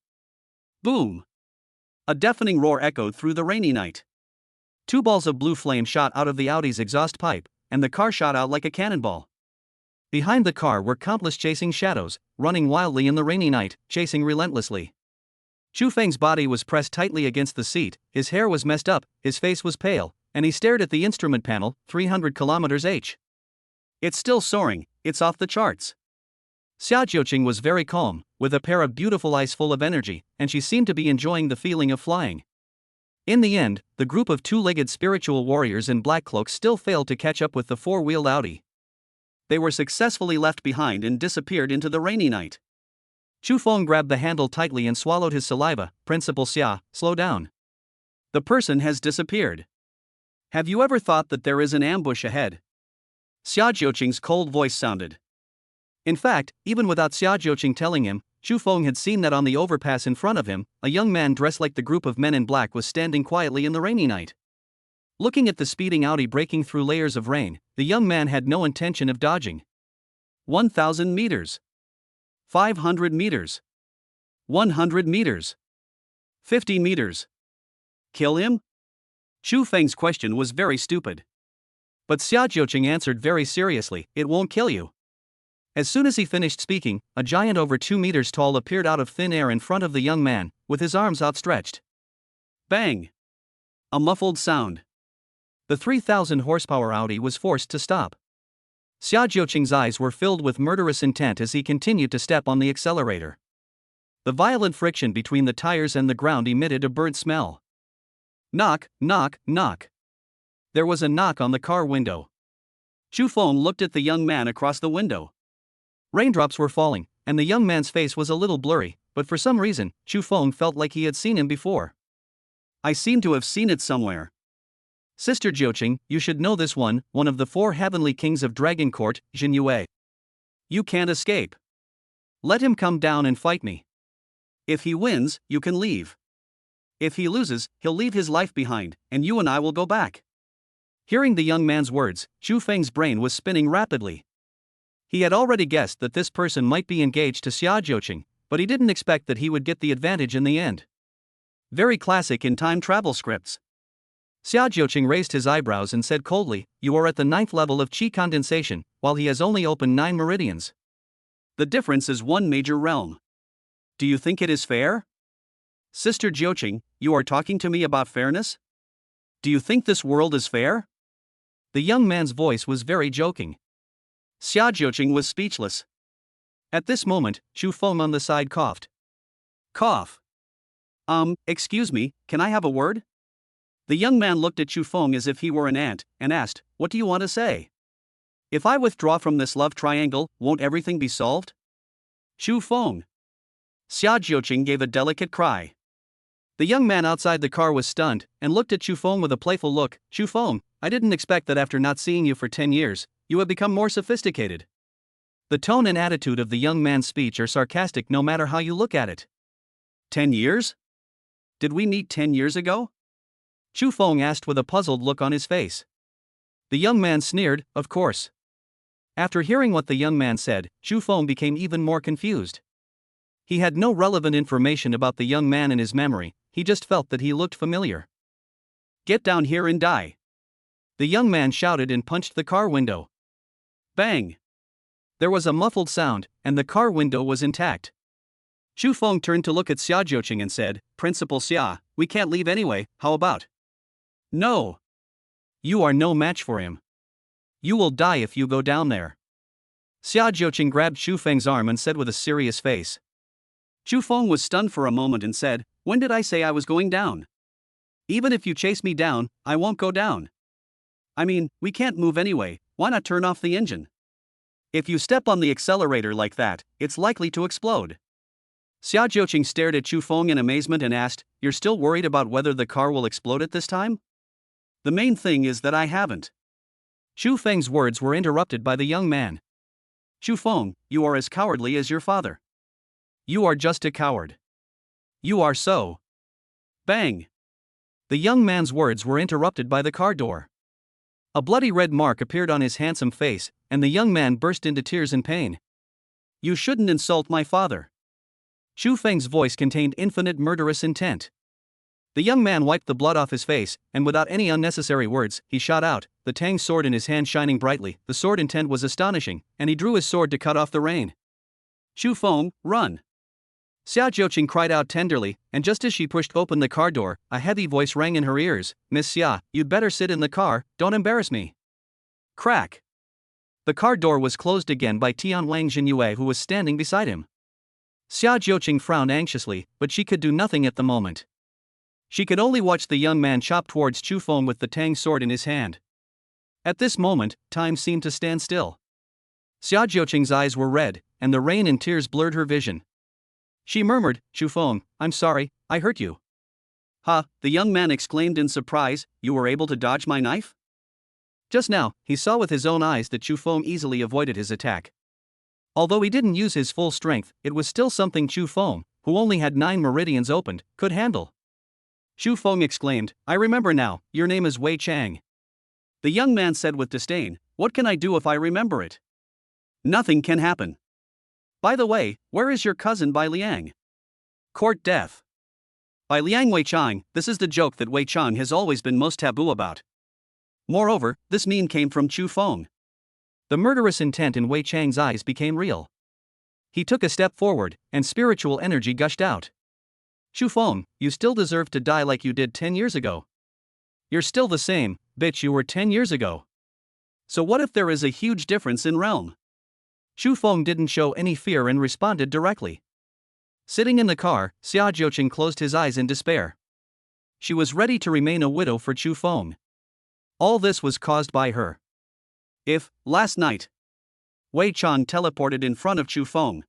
Boom! A deafening roar echoed through the rainy night. 2 balls of blue flame shot out of the Audi's exhaust pipe, and the car shot out like a cannonball. Behind the car were countless chasing shadows, running wildly in the rainy night, chasing relentlessly. Chu Feng's body was pressed tightly against the seat, his hair was messed up, his face was pale, and he stared at the instrument panel, 300 km/h. It's still soaring, it's off the charts. Xiaojiuqing was very calm, with a pair of beautiful eyes full of energy, and she seemed to be enjoying the feeling of flying. In the end, the group of 2-legged spiritual warriors in black cloaks still failed to catch up with the 4-wheeled Audi. They were successfully left behind and disappeared into the rainy night. Chu Feng grabbed the handle tightly and swallowed his saliva. Principal Xia, slow down. The person has disappeared. Have you ever thought that there is an ambush ahead? Xiaojiuqing's cold voice sounded. In fact, even without Xiaojiuqing telling him, Chu Feng had seen that on the overpass in front of him, a young man dressed like the group of men in black was standing quietly in the rainy night. Looking at the speeding Audi breaking through layers of rain, the young man had no intention of dodging. 1,000 meters. 500 meters. 100 meters. 50 meters. Kill him? Chu Feng's question was very stupid. But Xiaojiuqing answered very seriously, it won't kill you. As soon as he finished speaking, a giant over 2 meters tall appeared out of thin air in front of the young man, with his arms outstretched. Bang! A muffled sound. The 3,000 horsepower Audi was forced to stop. Xiaojiuqing's eyes were filled with murderous intent as he continued to step on the accelerator. The violent friction between the tires and the ground emitted a burnt smell. Knock, knock, knock. There was a knock on the car window. Chu Feng looked at the young man across the window. Raindrops were falling, and the young man's face was a little blurry, but for some reason, Chu Feng felt like he had seen him before. I seem to have seen it somewhere. Sister Jiuqing, you should know this one of the 4 heavenly kings of Dragon Court, Jin Yue. You can't escape. Let him come down and fight me. If he wins, you can leave. If he loses, he'll leave his life behind, and you and I will go back. Hearing the young man's words, Chu Feng's brain was spinning rapidly. He had already guessed that this person might be engaged to Xia Jiuqing, but he didn't expect that he would get the advantage in the end. Very classic in time travel scripts. Xia Jiuqing raised his eyebrows and said coldly, "You are at the 9th level of qi condensation, while he has only opened 9 meridians. The difference is 1 major realm. Do you think it is fair? Sister Jiuqing, you are talking to me about fairness? Do you think this world is fair?" The young man's voice was very joking. Xia Jiuqing was speechless. At this moment, Chu Feng on the side coughed. Cough. Excuse me, can I have a word? The young man looked at Chu Feng as if he were an ant, and asked, "What do you want to say? If I withdraw from this love triangle, won't everything be solved?" Chu Feng. Xia Jiuqing gave a delicate cry. The young man outside the car was stunned, and looked at Chu Feng with a playful look. "Chu Feng, I didn't expect that after not seeing you for 10 years, you have become more sophisticated." The tone and attitude of the young man's speech are sarcastic no matter how you look at it. 10 years? Did we meet 10 years ago? Chu Feng asked with a puzzled look on his face. The young man sneered, "Of course." After hearing what the young man said, Chu Feng became even more confused. He had no relevant information about the young man in his memory, he just felt that he looked familiar. "Get down here and die." The young man shouted and punched the car window. Bang! There was a muffled sound, and the car window was intact. Chu Feng turned to look at Xia Jiuqing and said, "Principal Xia, we can't leave anyway, how about?" "No. You are no match for him. You will die if you go down there." Xia Jiuqing grabbed Chu Feng's arm and said with a serious face. Chu Feng was stunned for a moment and said, "When did I say I was going down? Even if you chase me down, I won't go down. I mean, we can't move anyway, why not turn off the engine? If you step on the accelerator like that, it's likely to explode." Xia Jiuqing stared at Chu Feng in amazement and asked, "You're still worried about whether the car will explode at this time?" "The main thing is that I haven't." Chu Feng's words were interrupted by the young man. "Chu Feng, you are as cowardly as your father. You are just a coward. You are so." Bang! The young man's words were interrupted by the car door. A bloody red mark appeared on his handsome face, and the young man burst into tears in pain. "You shouldn't insult my father." Chu Feng's voice contained infinite murderous intent. The young man wiped the blood off his face, and without any unnecessary words, he shot out, the Tang sword in his hand shining brightly. The sword intent was astonishing, and he drew his sword to cut off the rain. "Chu Feng, run!" Xia Jiuqing cried out tenderly, and just as she pushed open the car door, a heavy voice rang in her ears, "Miss Xia, you'd better sit in the car, don't embarrass me." Crack! The car door was closed again by Tianwang Jinyue, who was standing beside him. Xia Jiuqing frowned anxiously, but she could do nothing at the moment. She could only watch the young man chop towards Chu Feng with the Tang sword in his hand. At this moment, time seemed to stand still. Xia Jiuqing's eyes were red, and the rain and tears blurred her vision. She murmured, "Chu Feng, I'm sorry, I hurt you." "Huh," the young man exclaimed in surprise, "you were able to dodge my knife?" Just now, he saw with his own eyes that Chu Feng easily avoided his attack. Although he didn't use his full strength, it was still something Chu Feng, who only had 9 meridians opened, could handle. Chu Feng exclaimed, "I remember now, your name is Wei Chang." The young man said with disdain, "What can I do if I remember it? Nothing can happen. By the way, where is your cousin Bai Liang?" Court death. By Liang Wei Chang, this is the joke that Wei Chang has always been most taboo about. Moreover, this meme came from Chu Feng. The murderous intent in Wei Chang's eyes became real. He took a step forward, and spiritual energy gushed out. "Chu Feng, you still deserve to die like you did 10 years ago. You're still the same bitch you were 10 years ago. So what if there is a huge difference in realm?" Chu Feng didn't show any fear and responded directly. Sitting in the car, Xia Jiuqing closed his eyes in despair. She was ready to remain a widow for Chu Feng. All this was caused by her. If, last night. Wei Chang teleported in front of Chu Feng.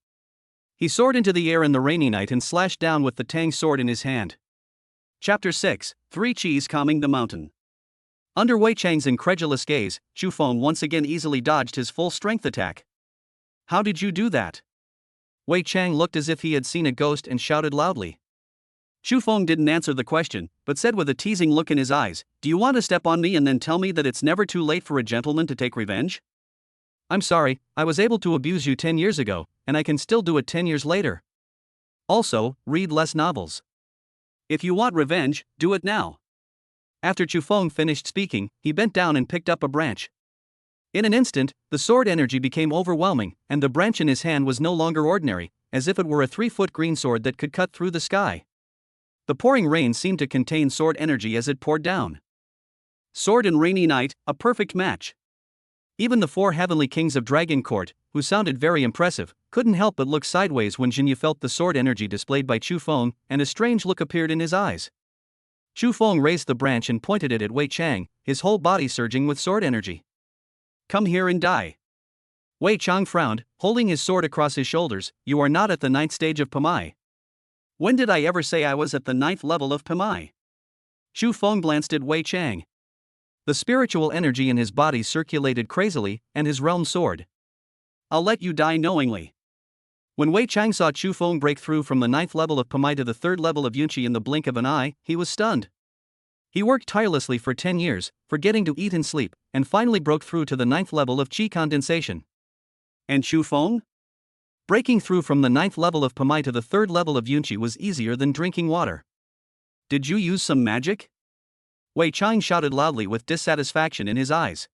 He soared into the air in the rainy night and slashed down with the Tang sword in his hand. Chapter 6, 3 Cheese Calming the Mountain. Under Wei Chang's incredulous gaze, Chu Feng once again easily dodged his full-strength attack. How did you do that? Wei Chang looked as if he had seen a ghost and shouted loudly. Chu Feng didn't answer the question, but said with a teasing look in his eyes, "Do you want to step on me and then tell me that it's never too late for a gentleman to take revenge? I'm sorry, I was able to abuse you 10 years ago, and I can still do it 10 years later. Also, read less novels. If you want revenge, do it now." After Chu Feng finished speaking, he bent down and picked up a branch. In an instant, the sword energy became overwhelming, and the branch in his hand was no longer ordinary, as if it were a 3-foot green sword that could cut through the sky. The pouring rain seemed to contain sword energy as it poured down. Sword and rainy night, a perfect match. Even the 4 heavenly kings of Dragon Court, who sounded very impressive, couldn't help but look sideways when Jinyu felt the sword energy displayed by Chu Feng, and a strange look appeared in his eyes. Chu Feng raised the branch and pointed it at Wei Chang, his whole body surging with sword energy. "Come here and die." Wei Chang frowned, holding his sword across his shoulders. "You are not at the 9th stage of Pimai." "When did I ever say I was at the 9th level of Pimai?" Chu Feng glanced at Wei Chang. The spiritual energy in his body circulated crazily, and his realm soared. "I'll let you die knowingly." When Wei Chang saw Chu Feng break through from the 9th level of Pimai to the 3rd level of Yunqi in the blink of an eye, he was stunned. He worked tirelessly for 10 years, forgetting to eat and sleep, and finally broke through to the 9th level of Qi condensation. And Chu Feng? Breaking through from the 9th level of Pimai to the 3rd level of Yunqi was easier than drinking water. "Did you use some magic?" Wei Chang shouted loudly with dissatisfaction in his eyes.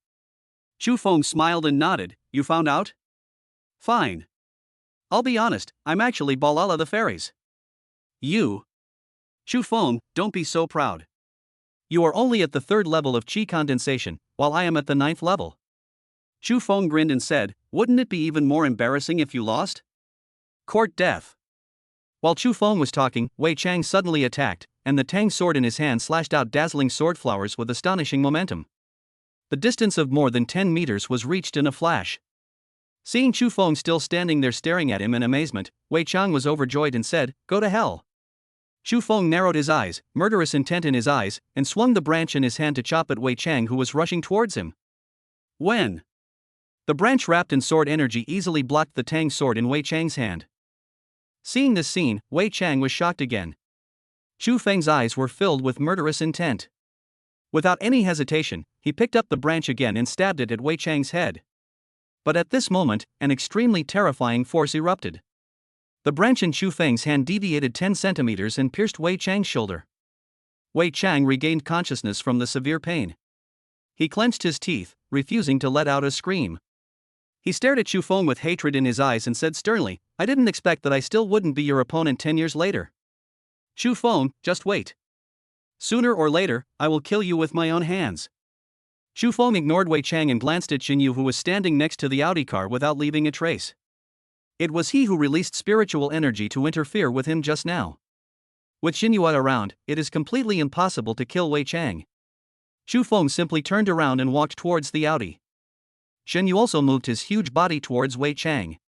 Chu Feng smiled and nodded. "You found out? Fine. I'll be honest, I'm actually Balala the Fairies." "You?" "Chu Feng, don't be so proud. You are only at the 3rd level of Qi condensation, while I am at the 9th level." Chu Feng grinned and said, "Wouldn't it be even more embarrassing if you lost?" Court death. While Chu Feng was talking, Wei Chang suddenly attacked, and the Tang sword in his hand slashed out dazzling sword flowers with astonishing momentum. The distance of more than 10 meters was reached in a flash. Seeing Chu Feng still standing there staring at him in amazement, Wei Chang was overjoyed and said, "Go to hell." Chu Feng narrowed his eyes, murderous intent in his eyes, and swung the branch in his hand to chop at Wei Chang, who was rushing towards him. When? The branch wrapped in sword energy easily blocked the Tang sword in Wei Chang's hand. Seeing this scene, Wei Chang was shocked again. Chu Feng's eyes were filled with murderous intent. Without any hesitation, he picked up the branch again and stabbed it at Wei Chang's head. But at this moment, an extremely terrifying force erupted. The branch in Chu Feng's hand deviated 10 centimeters and pierced Wei Chang's shoulder. Wei Chang regained consciousness from the severe pain. He clenched his teeth, refusing to let out a scream. He stared at Chu Feng with hatred in his eyes and said sternly, "I didn't expect that I still wouldn't be your opponent 10 years later. Chu Feng, just wait. Sooner or later, I will kill you with my own hands." Chu Feng ignored Wei Chang and glanced at Xinyu, who was standing next to the Audi car without leaving a trace. It was he who released spiritual energy to interfere with him just now. With Xinyu around, it is completely impossible to kill Wei Chang. Chu Feng simply turned around and walked towards the Audi. Xinyu also moved his huge body towards Wei Chang.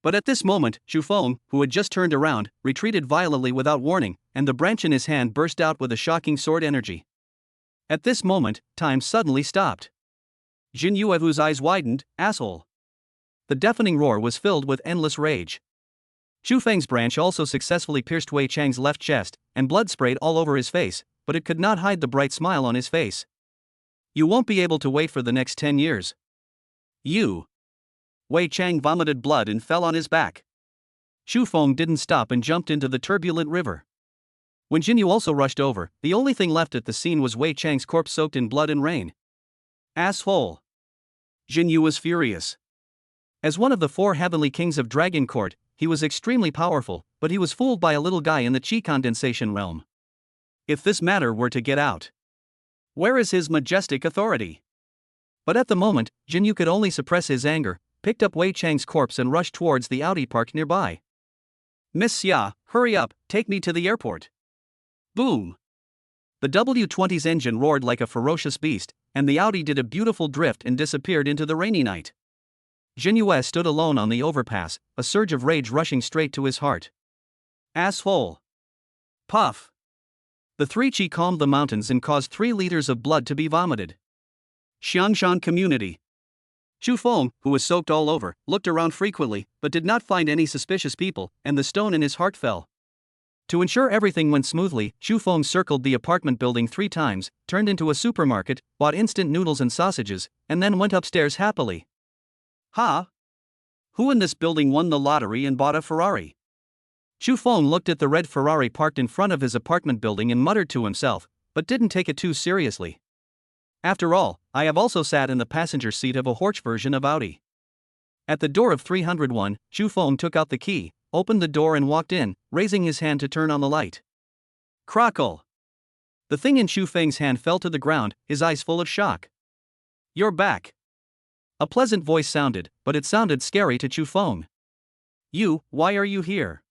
But at this moment, Chu Feng, who had just turned around, retreated violently without warning, and the branch in his hand burst out with a shocking sword energy. At this moment, time suddenly stopped. Xinyu Evu's eyes widened. "Asshole." The deafening roar was filled with endless rage. Chu Feng's branch also successfully pierced Wei Chang's left chest, and blood sprayed all over his face, but it could not hide the bright smile on his face. "You won't be able to wait for the next 10 years. You." Wei Chang vomited blood and fell on his back. Chu Feng didn't stop and jumped into the turbulent river. When Xinyu also rushed over, the only thing left at the scene was Wei Chang's corpse soaked in blood and rain. "Asshole." Xinyu was furious. As one of the 4 heavenly kings of Dragon Court, he was extremely powerful, but he was fooled by a little guy in the Qi condensation realm. If this matter were to get out, where is his majestic authority? But at the moment, Xinyu could only suppress his anger, picked up Wei Chang's corpse and rushed towards the Audi park nearby. "Miss Xia, hurry up, take me to the airport." Boom! The W-20's engine roared like a ferocious beast, and the Audi did a beautiful drift and disappeared into the rainy night. Jinue stood alone on the overpass, a surge of rage rushing straight to his heart. Asshole. Puff. The 3Chi calmed the mountains and caused 3 liters of blood to be vomited. Xiangshan community. Chu Feng, who was soaked all over, looked around frequently, but did not find any suspicious people, and the stone in his heart fell. To ensure everything went smoothly, Chu Feng circled the apartment building 3 times, turned into a supermarket, bought instant noodles and sausages, and then went upstairs happily. Ha! Who in this building won the lottery and bought a Ferrari? Chu Feng looked at the red Ferrari parked in front of his apartment building and muttered to himself, but didn't take it too seriously. After all, I have also sat in the passenger seat of a Horch version of Audi. At the door of 301, Chu Feng took out the key, opened the door and walked in, raising his hand to turn on the light. Crackle! The thing in Chu Feng's hand fell to the ground, his eyes full of shock. You're back. A pleasant voice sounded, but it sounded scary to Chu Feng. Why are you here?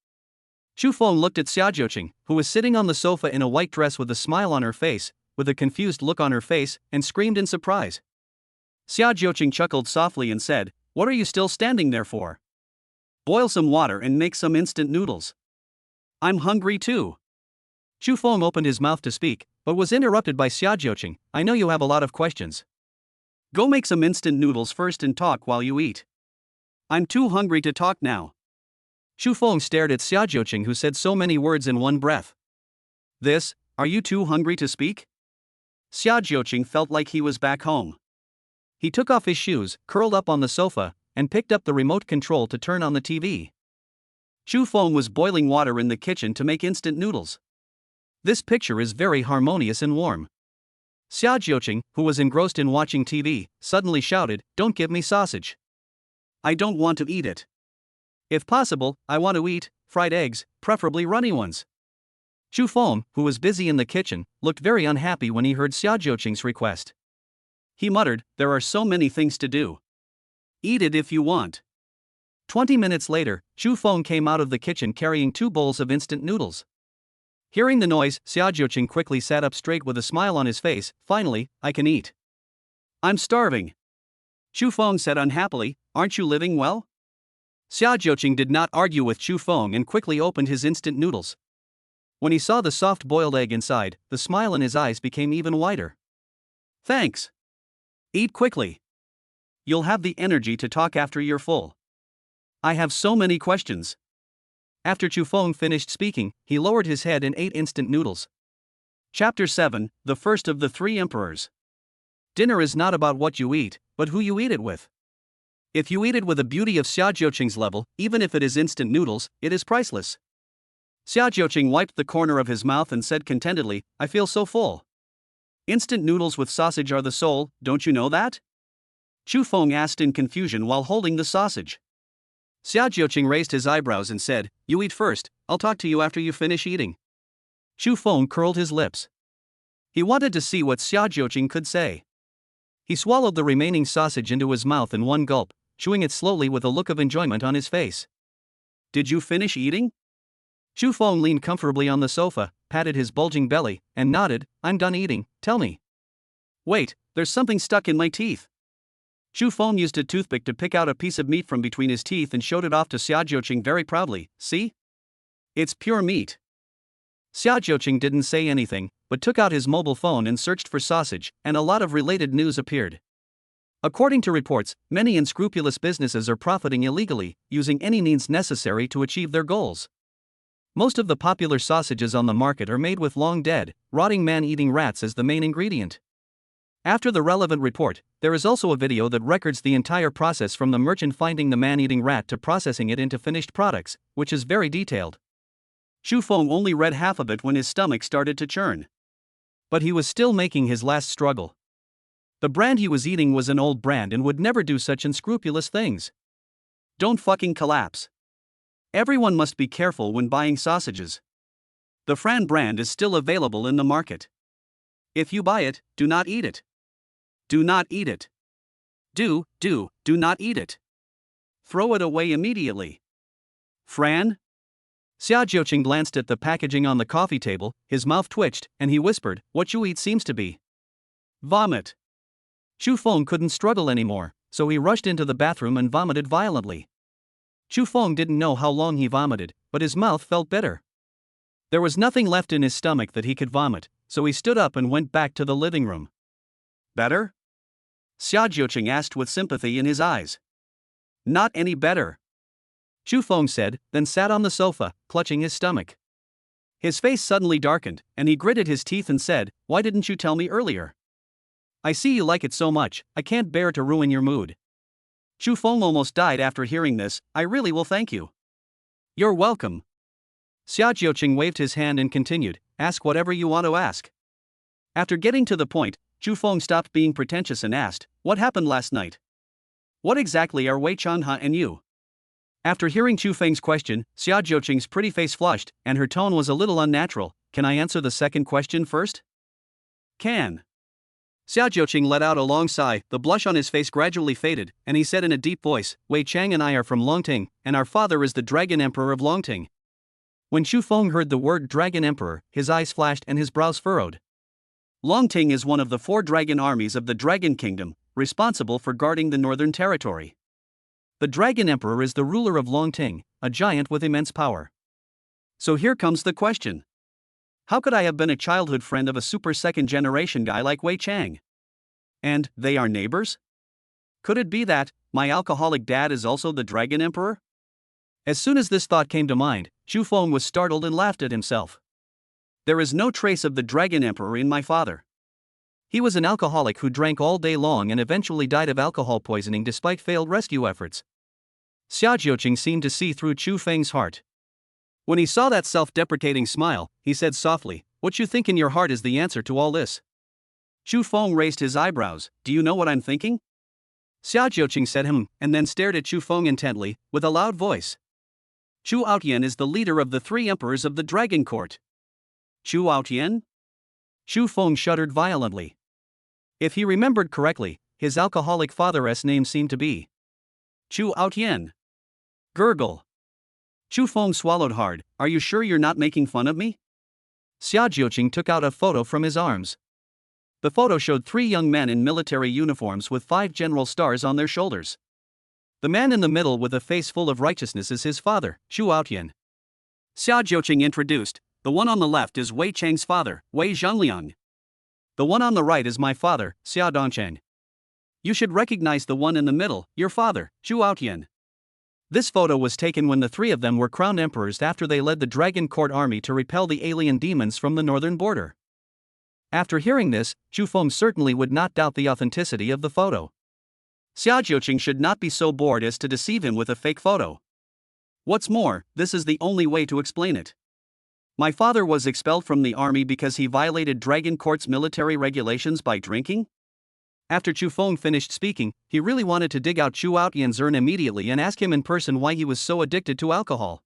Chu Feng looked at Xiaojiuqing, who was sitting on the sofa in a white dress with a smile on her face, with a confused look on her face, and screamed in surprise. Xiaojiuqing chuckled softly and said, "What are you still standing there for? Boil some water and make some instant noodles. I'm hungry too." Chu Feng opened his mouth to speak, but was interrupted by Xiaojiuqing. "I know you have a lot of questions. Go make some instant noodles first and talk while you eat. I'm too hungry to talk now." Chu Feng stared at Xiaojiuqing, who said so many words in one breath. Are you too hungry to speak? Xiaojiuqing felt like he was back home. He took off his shoes, curled up on the sofa, and picked up the remote control to turn on the TV. Chu Feng was boiling water in the kitchen to make instant noodles. This picture is very harmonious and warm. Xiaojiuqing, who was engrossed in watching TV, suddenly shouted, "Don't give me sausage. I don't want to eat it. If possible, I want to eat fried eggs, preferably runny ones." Chu Feng, who was busy in the kitchen, looked very unhappy when he heard Xiaojiuqing's request. He muttered, "There are so many things to do. Eat it if you want." 20 minutes later, Chu Feng came out of the kitchen carrying 2 bowls of instant noodles. Hearing the noise, Xiaojiuqing quickly sat up straight with a smile on his face. "Finally, I can eat. I'm starving." Chu Feng said unhappily, "Aren't you living well?" Xiaojiuqing did not argue with Chu Feng and quickly opened his instant noodles. When he saw the soft boiled egg inside, the smile in his eyes became even wider. "Thanks. Eat quickly. You'll have the energy to talk after you're full. I have so many questions." After Chu Feng finished speaking, he lowered his head and ate instant noodles. Chapter 7, The First of the 3 Emperors. Dinner is not about what you eat, but who you eat it with. If you eat it with a beauty of Xiaojiuqing's level, even if it is instant noodles, it is priceless. Xiaojiuqing wiped the corner of his mouth and said contentedly, "I feel so full. Instant noodles with sausage are the soul, don't you know that?" Chu Feng asked in confusion while holding the sausage. Xiaojiuqing raised his eyebrows and said, "You eat first, I'll talk to you after you finish eating." Chu Feng curled his lips. He wanted to see what Xiaojiuqing could say. He swallowed the remaining sausage into his mouth in one gulp, chewing it slowly with a look of enjoyment on his face. "Did you finish eating?" Chu Feng leaned comfortably on the sofa, patted his bulging belly, and nodded. "I'm done eating, tell me." "Wait, there's something stuck in my teeth." Chu Feng used a toothpick to pick out a piece of meat from between his teeth and showed it off to Xiaojiuqing very proudly. "See? It's pure meat." Xiaojiuqing didn't say anything, but took out his mobile phone and searched for sausage, and a lot of related news appeared. According to reports, many unscrupulous businesses are profiting illegally, using any means necessary to achieve their goals. Most of the popular sausages on the market are made with long-dead, rotting man-eating rats as the main ingredient. After the relevant report, there is also a video that records the entire process from the merchant finding the man-eating rat to processing it into finished products, which is very detailed. Chu Feng only read half of it when his stomach started to churn. But he was still making his last struggle. The brand he was eating was an old brand and would never do such unscrupulous things. Don't fucking collapse. Everyone must be careful when buying sausages. The Fran brand is still available in the market. If you buy it, do not eat it. Do not eat it. Do not eat it. Throw it away immediately. Fran? Xiaojiuqing glanced at the packaging on the coffee table, his mouth twitched, and he whispered, "What you eat seems to be vomit." Chu Feng couldn't struggle anymore, so he rushed into the bathroom and vomited violently. Chu Feng didn't know how long he vomited, but his mouth felt bitter. There was nothing left in his stomach that he could vomit, so he stood up and went back to the living room. Better? Xia Jiuqing asked with sympathy in his eyes. Not any better, Chu Feng said, then sat on the sofa, clutching his stomach. His face suddenly darkened, and he gritted his teeth and said, "Why didn't you tell me earlier? I see you like it so much, I can't bear to ruin your mood." Chu Feng almost died after hearing this. "I really will thank you." "You're welcome." Xia Jiuqing waved his hand and continued, "Ask whatever you want to ask." After getting to the point, Chu Feng stopped being pretentious and asked, "What happened last night? What exactly are Wei Chanhe and you?" After hearing Chu Feng's question, Xia Jiuqing's pretty face flushed, and her tone was a little unnatural. "Can I answer the second question first?" "Can." Xia Jiuqing let out a long sigh, the blush on his face gradually faded, and he said in a deep voice, "Wei Chang and I are from Longting, and our father is the Dragon Emperor of Longting." When Chu Feng heard the word Dragon Emperor, his eyes flashed and his brows furrowed. Longting is one of the 4 dragon armies of the Dragon Kingdom, responsible for guarding the northern territory. The Dragon Emperor is the ruler of Longting, a giant with immense power. So here comes the question. How could I have been a childhood friend of a super second-generation guy like Wei Chang? And they are neighbors? Could it be that my alcoholic dad is also the Dragon Emperor? As soon as this thought came to mind, Chu Feng was startled and laughed at himself. There is no trace of the Dragon Emperor in my father. He was an alcoholic who drank all day long and eventually died of alcohol poisoning despite failed rescue efforts. Xia Jiuqing seemed to see through Chu Feng's heart. When he saw that self-deprecating smile, he said softly, "What you think in your heart is the answer to all this." Chu Feng raised his eyebrows. "Do you know what I'm thinking?" Xia Jiuqing said and then stared at Chu Feng intently, with a loud voice. Chu Aotian is the leader of the 3 emperors of the Dragon Court. Chu Aotian? Chu Feng shuddered violently. If he remembered correctly, his alcoholic father's name seemed to be Chu Aotian. Gurgle. Chu Feng swallowed hard. "Are you sure you're not making fun of me?" Xia Jiuqing took out a photo from his arms. The photo showed 3 young men in military uniforms with 5 general stars on their shoulders. The man in the middle with a face full of righteousness is his father, Chu Aotian. Xia Jiuqing introduced, "The one on the left is Wei Chang's father, Wei Zhongliang. The one on the right is my father, Xia Dongcheng. You should recognize the one in the middle, your father, Chu Aotian." This photo was taken when the 3 of them were crowned emperors after they led the Dragon Court army to repel the alien demons from the northern border. After hearing this, Chu Feng certainly would not doubt the authenticity of the photo. Xia Jiuqing should not be so bored as to deceive him with a fake photo. What's more, this is the only way to explain it. My father was expelled from the army because he violated Dragon Court's military regulations by drinking? After Chu Feng finished speaking, he really wanted to dig out Chu Aotian's urn immediately and ask him in person why he was so addicted to alcohol.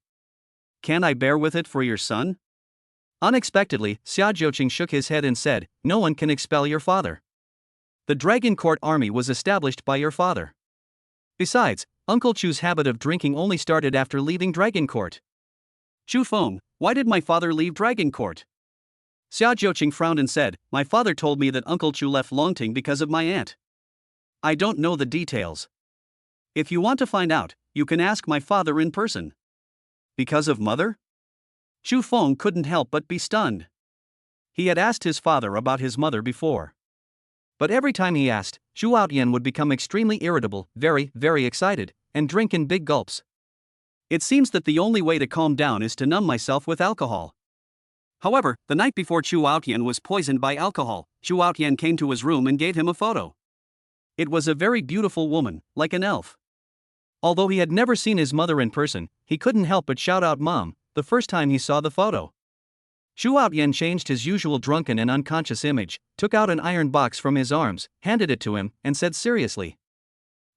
"Can I bear with it for your son?" Unexpectedly, Xia Jiuqing shook his head and said, "No one can expel your father. The Dragon Court army was established by your father. Besides, Uncle Chu's habit of drinking only started after leaving Dragon Court." "Chu Feng, why did my father leave Dragon Court?" Xia Jiuqing frowned and said, "My father told me that Uncle Chu left Longting because of my aunt. I don't know the details. If you want to find out, you can ask my father in person." "Because of mother?" Chu Feng couldn't help but be stunned. He had asked his father about his mother before. But every time he asked, Chu Aotian would become extremely irritable, very, very excited, and drink in big gulps. "It seems that the only way to calm down is to numb myself with alcohol." However, the night before Chu Aotian was poisoned by alcohol, Chu Aotian came to his room and gave him a photo. It was a very beautiful woman, like an elf. Although he had never seen his mother in person, he couldn't help but shout out "Mom," the first time he saw the photo. Chu Aotian changed his usual drunken and unconscious image, took out an iron box from his arms, handed it to him, and said seriously,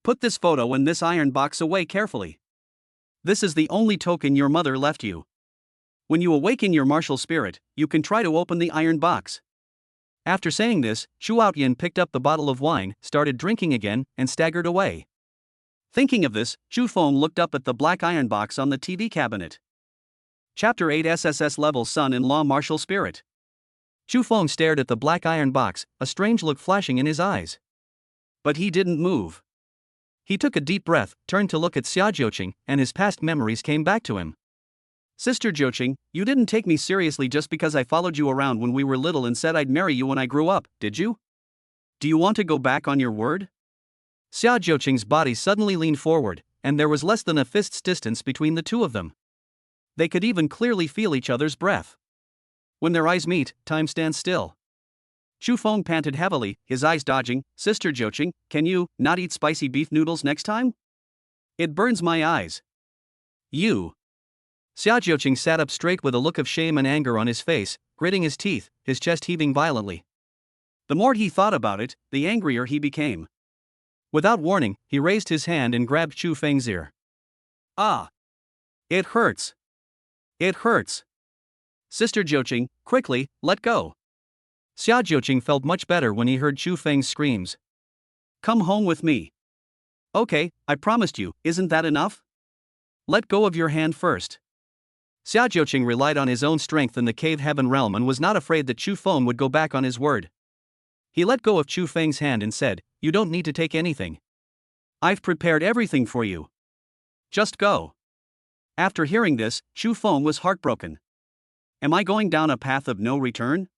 "Put this photo and this iron box away carefully. This is the only token your mother left you. When you awaken your martial spirit, you can try to open the iron box." After saying this, Chu Aotian picked up the bottle of wine, started drinking again, and staggered away. Thinking of this, Chu Feng looked up at the black iron box on the TV cabinet. Chapter 8 SSS Level Son-in-Law Martial Spirit. Chu Feng stared at the black iron box, a strange look flashing in his eyes. But he didn't move. He took a deep breath, turned to look at Xia Jiuqing, and his past memories came back to him. Sister Jiuqing, you didn't take me seriously just because I followed you around when we were little and said I'd marry you when I grew up, did you? Do you want to go back on your word? Xia Jiuqing's body suddenly leaned forward, and there was less than a fist's distance between the two of them. They could even clearly feel each other's breath. When their eyes meet, time stands still. Chu Feng panted heavily, his eyes dodging. Sister Jiuqing, can you not eat spicy beef noodles next time? It burns my eyes. You. Xia Jiuqing sat up straight with a look of shame and anger on his face, gritting his teeth, his chest heaving violently. The more he thought about it, the angrier he became. Without warning, he raised his hand and grabbed Chu Feng's ear. Ah! It hurts. It hurts. Sister Jiuqing, quickly, let go. Xia Jiuqing felt much better when he heard Chu Feng's screams. Come home with me. Okay, I promised you, isn't that enough? Let go of your hand first. Xia Jiuqing relied on his own strength in the cave heaven realm and was not afraid that Chu Feng would go back on his word. He let go of Chu Feng's hand and said, You don't need to take anything. I've prepared everything for you. Just go. After hearing this, Chu Feng was heartbroken. Am I going down a path of no return?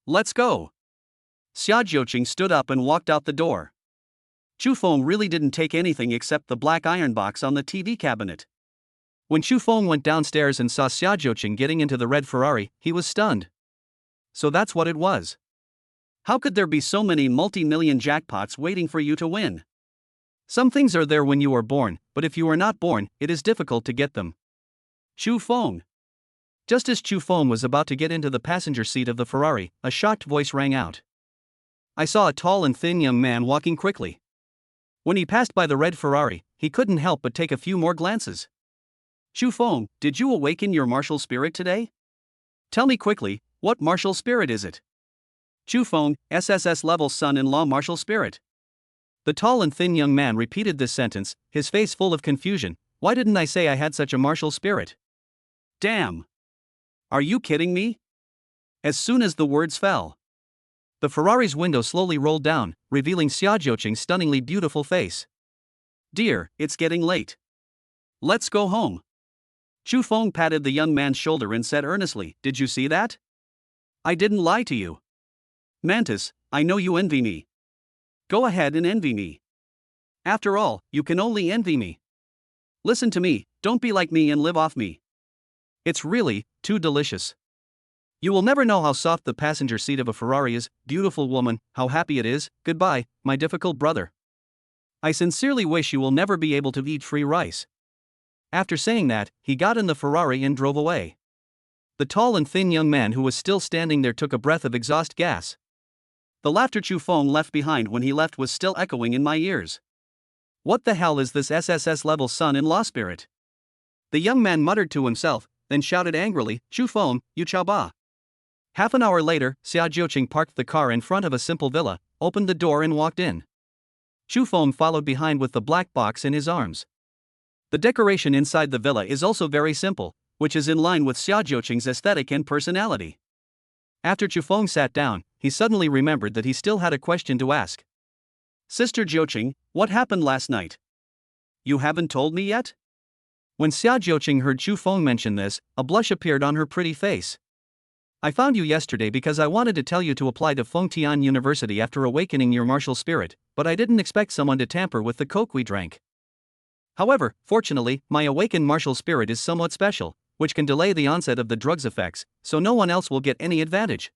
Let's go. Xia Jiuqing stood up and walked out the door. Chu Feng really didn't take anything except the black iron box on the TV cabinet. When Chu Feng went downstairs and saw Xia Jiuqing getting into the red Ferrari, he was stunned. So that's what it was. How could there be so many multi-million jackpots waiting for you to win? Some things are there when you are born, but if you are not born, it is difficult to get them. Chu Feng. Just as Chu Feng was about to get into the passenger seat of the Ferrari, a shocked voice rang out. I saw a tall and thin young man walking quickly. When he passed by the red Ferrari, he couldn't help but take a few more glances. Chu Feng, did you awaken your martial spirit today? Tell me quickly, what martial spirit is it? Chu Feng, SSS level son-in-law martial spirit. The tall and thin young man repeated this sentence, his face full of confusion. Why didn't I say I had such a martial spirit? Damn! Are you kidding me? As soon as the words fell, the Ferrari's window slowly rolled down, revealing Xia Jiuqing's stunningly beautiful face. Dear, it's getting late. Let's go home. Chu Feng patted the young man's shoulder and said earnestly, Did you see that? I didn't lie to you. Mantis, I know you envy me. Go ahead and envy me. After all, you can only envy me. Listen to me, don't be like me and live off me. It's really too delicious. You will never know how soft the passenger seat of a Ferrari is, beautiful woman, how happy it is. Goodbye, my difficult brother. I sincerely wish you will never be able to eat free rice. After saying that, he got in the Ferrari and drove away. The tall and thin young man who was still standing there took a breath of exhaust gas. The laughter Chu Feng left behind when he left was still echoing in my ears. What the hell is this SSS level son-in-law spirit? The young man muttered to himself, then shouted angrily, Chu Feng, you chao ba. Half an hour later, Xia Jiuqing parked the car in front of a simple villa, opened the door and walked in. Chu Feng followed behind with the black box in his arms. The decoration inside the villa is also very simple, which is in line with Xia Jiuqing's aesthetic and personality. After Chu Feng sat down, he suddenly remembered that he still had a question to ask. Sister Jiuqing, what happened last night? You haven't told me yet? When Xia Jiuqing heard Chu Feng mention this, a blush appeared on her pretty face. I found you yesterday because I wanted to tell you to apply to Fengtian University after awakening your martial spirit, but I didn't expect someone to tamper with the coke we drank. However, fortunately, my awakened martial spirit is somewhat special, which can delay the onset of the drug's effects, so no one else will get any advantage.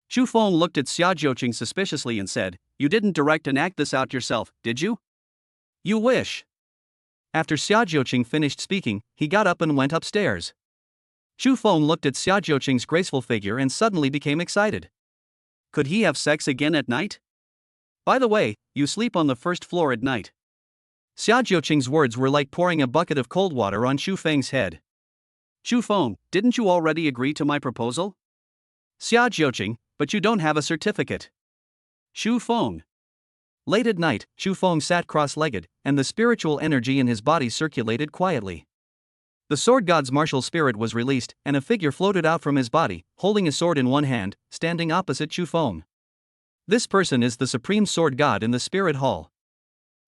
Chu Feng looked at Xia Jiuqing suspiciously and said, You didn't direct and act this out yourself, did you? You wish. After Xia Jiuqing finished speaking, he got up and went upstairs. Chu Feng looked at Xia Jiuqing's graceful figure and suddenly became excited. Could he have sex again at night? By the way, you sleep on the first floor at night. Xia Jiuqing's words were like pouring a bucket of cold water on Chu Feng's head. Chu Feng, didn't you already agree to my proposal? Xia Jiuqing, but you don't have a certificate. Chu Feng. Late at night, Chu Feng sat cross-legged, and the spiritual energy in his body circulated quietly. The sword god's martial spirit was released, and a figure floated out from his body, holding a sword in one hand, standing opposite Chu Feng. This person is the supreme sword god in the spirit hall.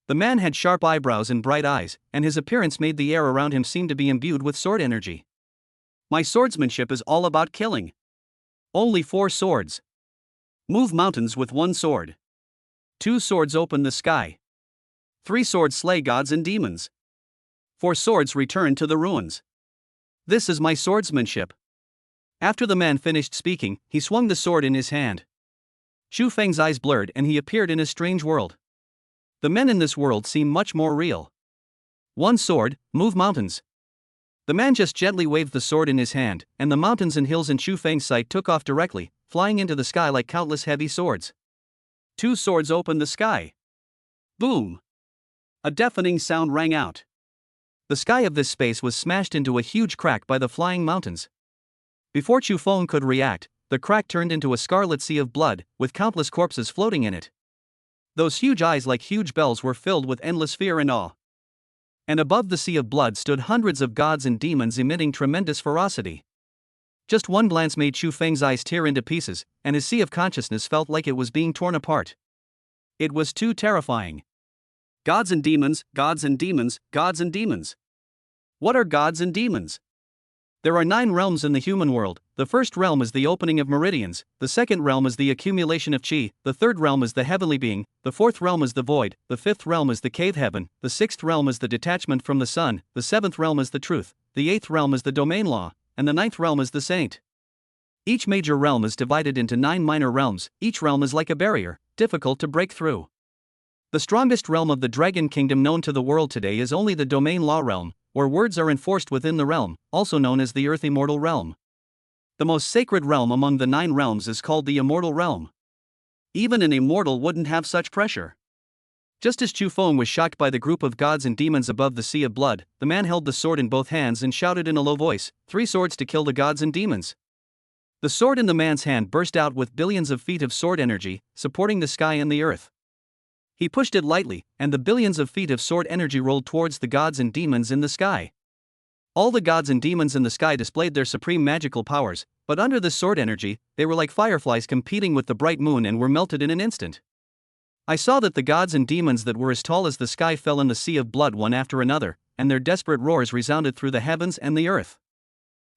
The man had sharp eyebrows and bright eyes, and his appearance made the air around him seem to be imbued with sword energy. My swordsmanship is all about killing. Only 4 swords. Move mountains with 1 sword. 2 swords open the sky. 3 swords slay gods and demons. 4 swords return to the ruins. This is my swordsmanship. After the man finished speaking, he swung the sword in his hand. Xu Feng's eyes blurred and he appeared in a strange world. The men in this world seem much more real. 1 sword, move mountains. The man just gently waved the sword in his hand, and the mountains and hills in Xu Feng's sight took off directly, flying into the sky like countless heavy swords. 2 swords opened the sky. Boom! A deafening sound rang out. The sky of this space was smashed into a huge crack by the flying mountains. Before Xu Feng could react, the crack turned into a scarlet sea of blood, with countless corpses floating in it. Those huge eyes like huge bells were filled with endless fear and awe. And above the sea of blood stood hundreds of gods and demons emitting tremendous ferocity. Just one glance made Xu Feng's eyes tear into pieces, and his sea of consciousness felt like it was being torn apart. It was too terrifying. Gods and demons, gods and demons, gods and demons. What are gods and demons? There are 9 realms in the human world. The first realm is the opening of meridians, the second realm is the accumulation of qi, the third realm is the heavenly being, the fourth realm is the void, the fifth realm is the cave heaven, the sixth realm is the detachment from the sun, the seventh realm is the truth, the eighth realm is the domain law, and the ninth realm is the saint. Each major realm is divided into 9 minor realms. Each realm is like a barrier, difficult to break through. The strongest realm of the dragon kingdom known to the world today is only the domain law realm, where words are enforced within the realm, also known as the earth immortal realm. The most sacred realm among the 9 realms is called the immortal realm. Even an immortal wouldn't have such pressure. Just as Xu Feng was shocked by the group of gods and demons above the sea of blood, the man held the sword in both hands and shouted in a low voice, 3 swords to kill the gods and demons. The sword in the man's hand burst out with billions of feet of sword energy, supporting the sky and the earth. He pushed it lightly, and the billions of feet of sword energy rolled towards the gods and demons in the sky. All the gods and demons in the sky displayed their supreme magical powers, but under the sword energy, they were like fireflies competing with the bright moon and were melted in an instant. I saw that the gods and demons that were as tall as the sky fell in the sea of blood one after another, and their desperate roars resounded through the heavens and the earth.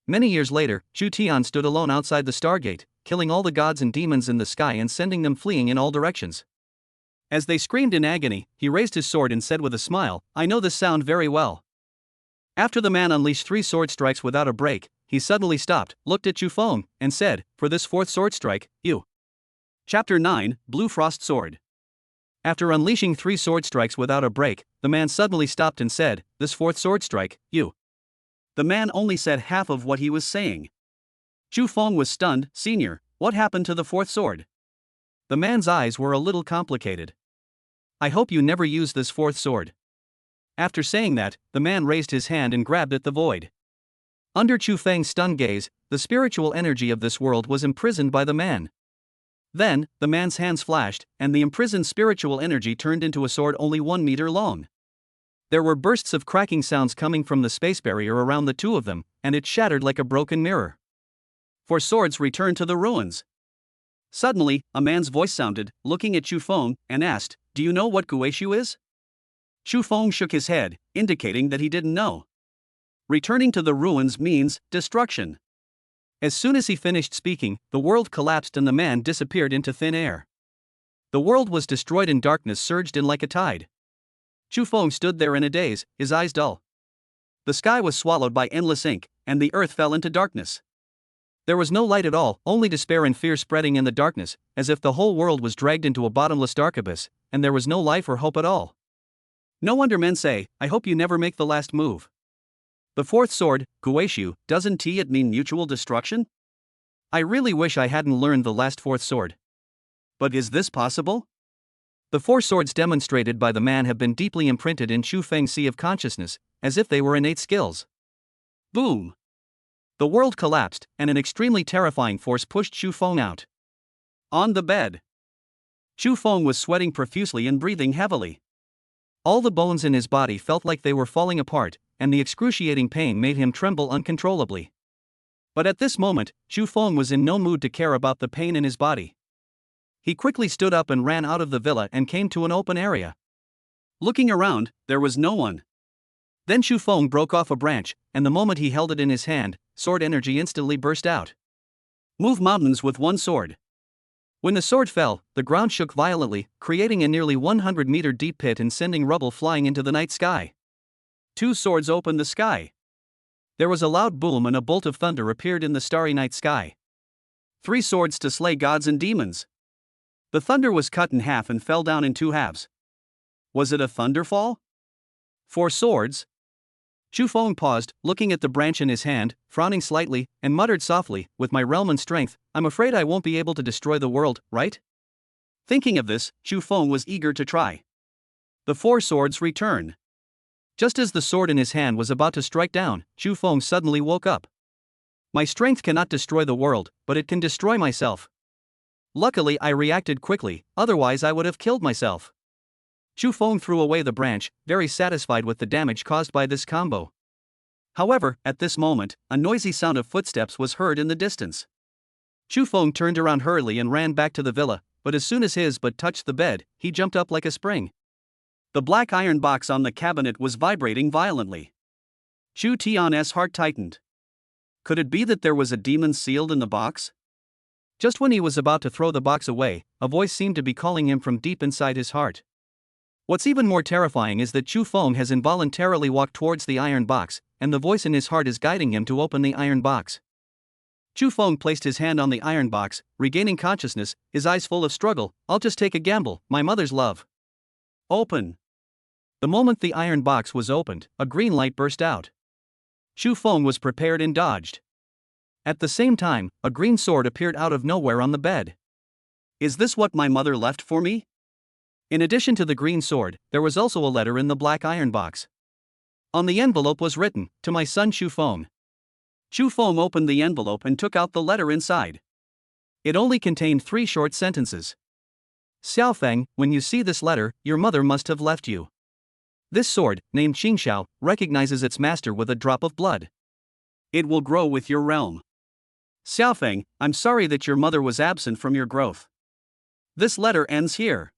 Many years later, Zhu Tian stood alone outside the Stargate, killing all the gods and demons in the sky and sending them fleeing in all directions. As they screamed in agony, he raised his sword and said with a smile, "I know this sound very well." After the man unleashed 3 sword strikes without a break, he suddenly stopped, looked at Xu Feng, and said, "For this 4th sword strike, you." Chapter 9, Blue Frost Sword. After unleashing 3 sword strikes without a break, the man suddenly stopped and said, "This 4th sword strike, you." The man only said half of what he was saying. Xu Feng was stunned. "Senior, what happened to the 4th sword?" The man's eyes were a little complicated. "I hope you never use this 4th sword." After saying that, the man raised his hand and grabbed at the void. Under Xu Feng's stunned gaze, the spiritual energy of this world was imprisoned by the man. Then, the man's hands flashed, and the imprisoned spiritual energy turned into a sword only 1 meter long. There were bursts of cracking sounds coming from the space barrier around the two of them, and it shattered like a broken mirror. 4 swords returned to the ruins. Suddenly, a man's voice sounded, looking at Xu Feng, and asked, "Do you know what Guishu is?" Xu Feng shook his head, indicating that he didn't know. Returning to the ruins means destruction. As soon as he finished speaking, the world collapsed and the man disappeared into thin air. The world was destroyed and darkness surged in like a tide. Xu Feng stood there in a daze, his eyes dull. The sky was swallowed by endless ink, and the earth fell into darkness. There was no light at all, only despair and fear spreading in the darkness, as if the whole world was dragged into a bottomless dark abyss, and there was no life or hope at all. No wonder men say, "I hope you never make the last move." The 4th sword, Guishu, doesn't it mean mutual destruction? I really wish I hadn't learned the last 4th sword. But is this possible? The 4 swords demonstrated by the man have been deeply imprinted in Xu Feng's sea of consciousness, as if they were innate skills. Boom! The world collapsed, and an extremely terrifying force pushed Xu Feng out. On the bed, Xu Feng was sweating profusely and breathing heavily. All the bones in his body felt like they were falling apart, and the excruciating pain made him tremble uncontrollably. But at this moment, Xu Feng was in no mood to care about the pain in his body. He quickly stood up and ran out of the villa and came to an open area. Looking around, there was no one. Then Chu Feng broke off a branch, and the moment he held it in his hand, sword energy instantly burst out. Move mountains with one sword. When the sword fell, the ground shook violently, creating a nearly 100-meter deep pit and sending rubble flying into the night sky. Two swords opened the sky. There was a loud boom and a bolt of thunder appeared in the starry night sky. 3 swords to slay gods and demons. The thunder was cut in half and fell down in 2 halves. Was it a thunderfall? 4 swords? Chu Feng paused, looking at the branch in his hand, frowning slightly, and muttered softly, with my realm and strength, I'm afraid I won't be able to destroy the world, right? Thinking of this, Chu Feng was eager to try. The 4 swords returned. Just as the sword in his hand was about to strike down, Chu Feng suddenly woke up. My strength cannot destroy the world, but it can destroy myself. Luckily I reacted quickly, otherwise I would have killed myself. Chu Feng threw away the branch, very satisfied with the damage caused by this combo. However, at this moment, a noisy sound of footsteps was heard in the distance. Chu Feng turned around hurriedly and ran back to the villa, but as soon as his butt touched the bed, he jumped up like a spring. The black iron box on the cabinet was vibrating violently. Chu Tian's heart tightened. Could it be that there was a demon sealed in the box? Just when he was about to throw the box away, a voice seemed to be calling him from deep inside his heart. What's even more terrifying is that Chu Feng has involuntarily walked towards the iron box, and the voice in his heart is guiding him to open the iron box. Chu Feng placed his hand on the iron box, regaining consciousness, his eyes full of struggle. I'll just take a gamble, my mother's love. Open. The moment the iron box was opened, a green light burst out. Chu Feng was prepared and dodged. At the same time, a green sword appeared out of nowhere on the bed. Is this what my mother left for me? In addition to the green sword, there was also a letter in the black iron box. On the envelope was written, to my son Chu Feng. Chu Feng opened the envelope and took out the letter inside. It only contained 3 short sentences. Xiaofeng, when you see this letter, your mother must have left you. This sword, named Qingxiao, recognizes its master with a drop of blood. It will grow with your realm. Xiaofeng, I'm sorry that your mother was absent from your growth. This letter ends here.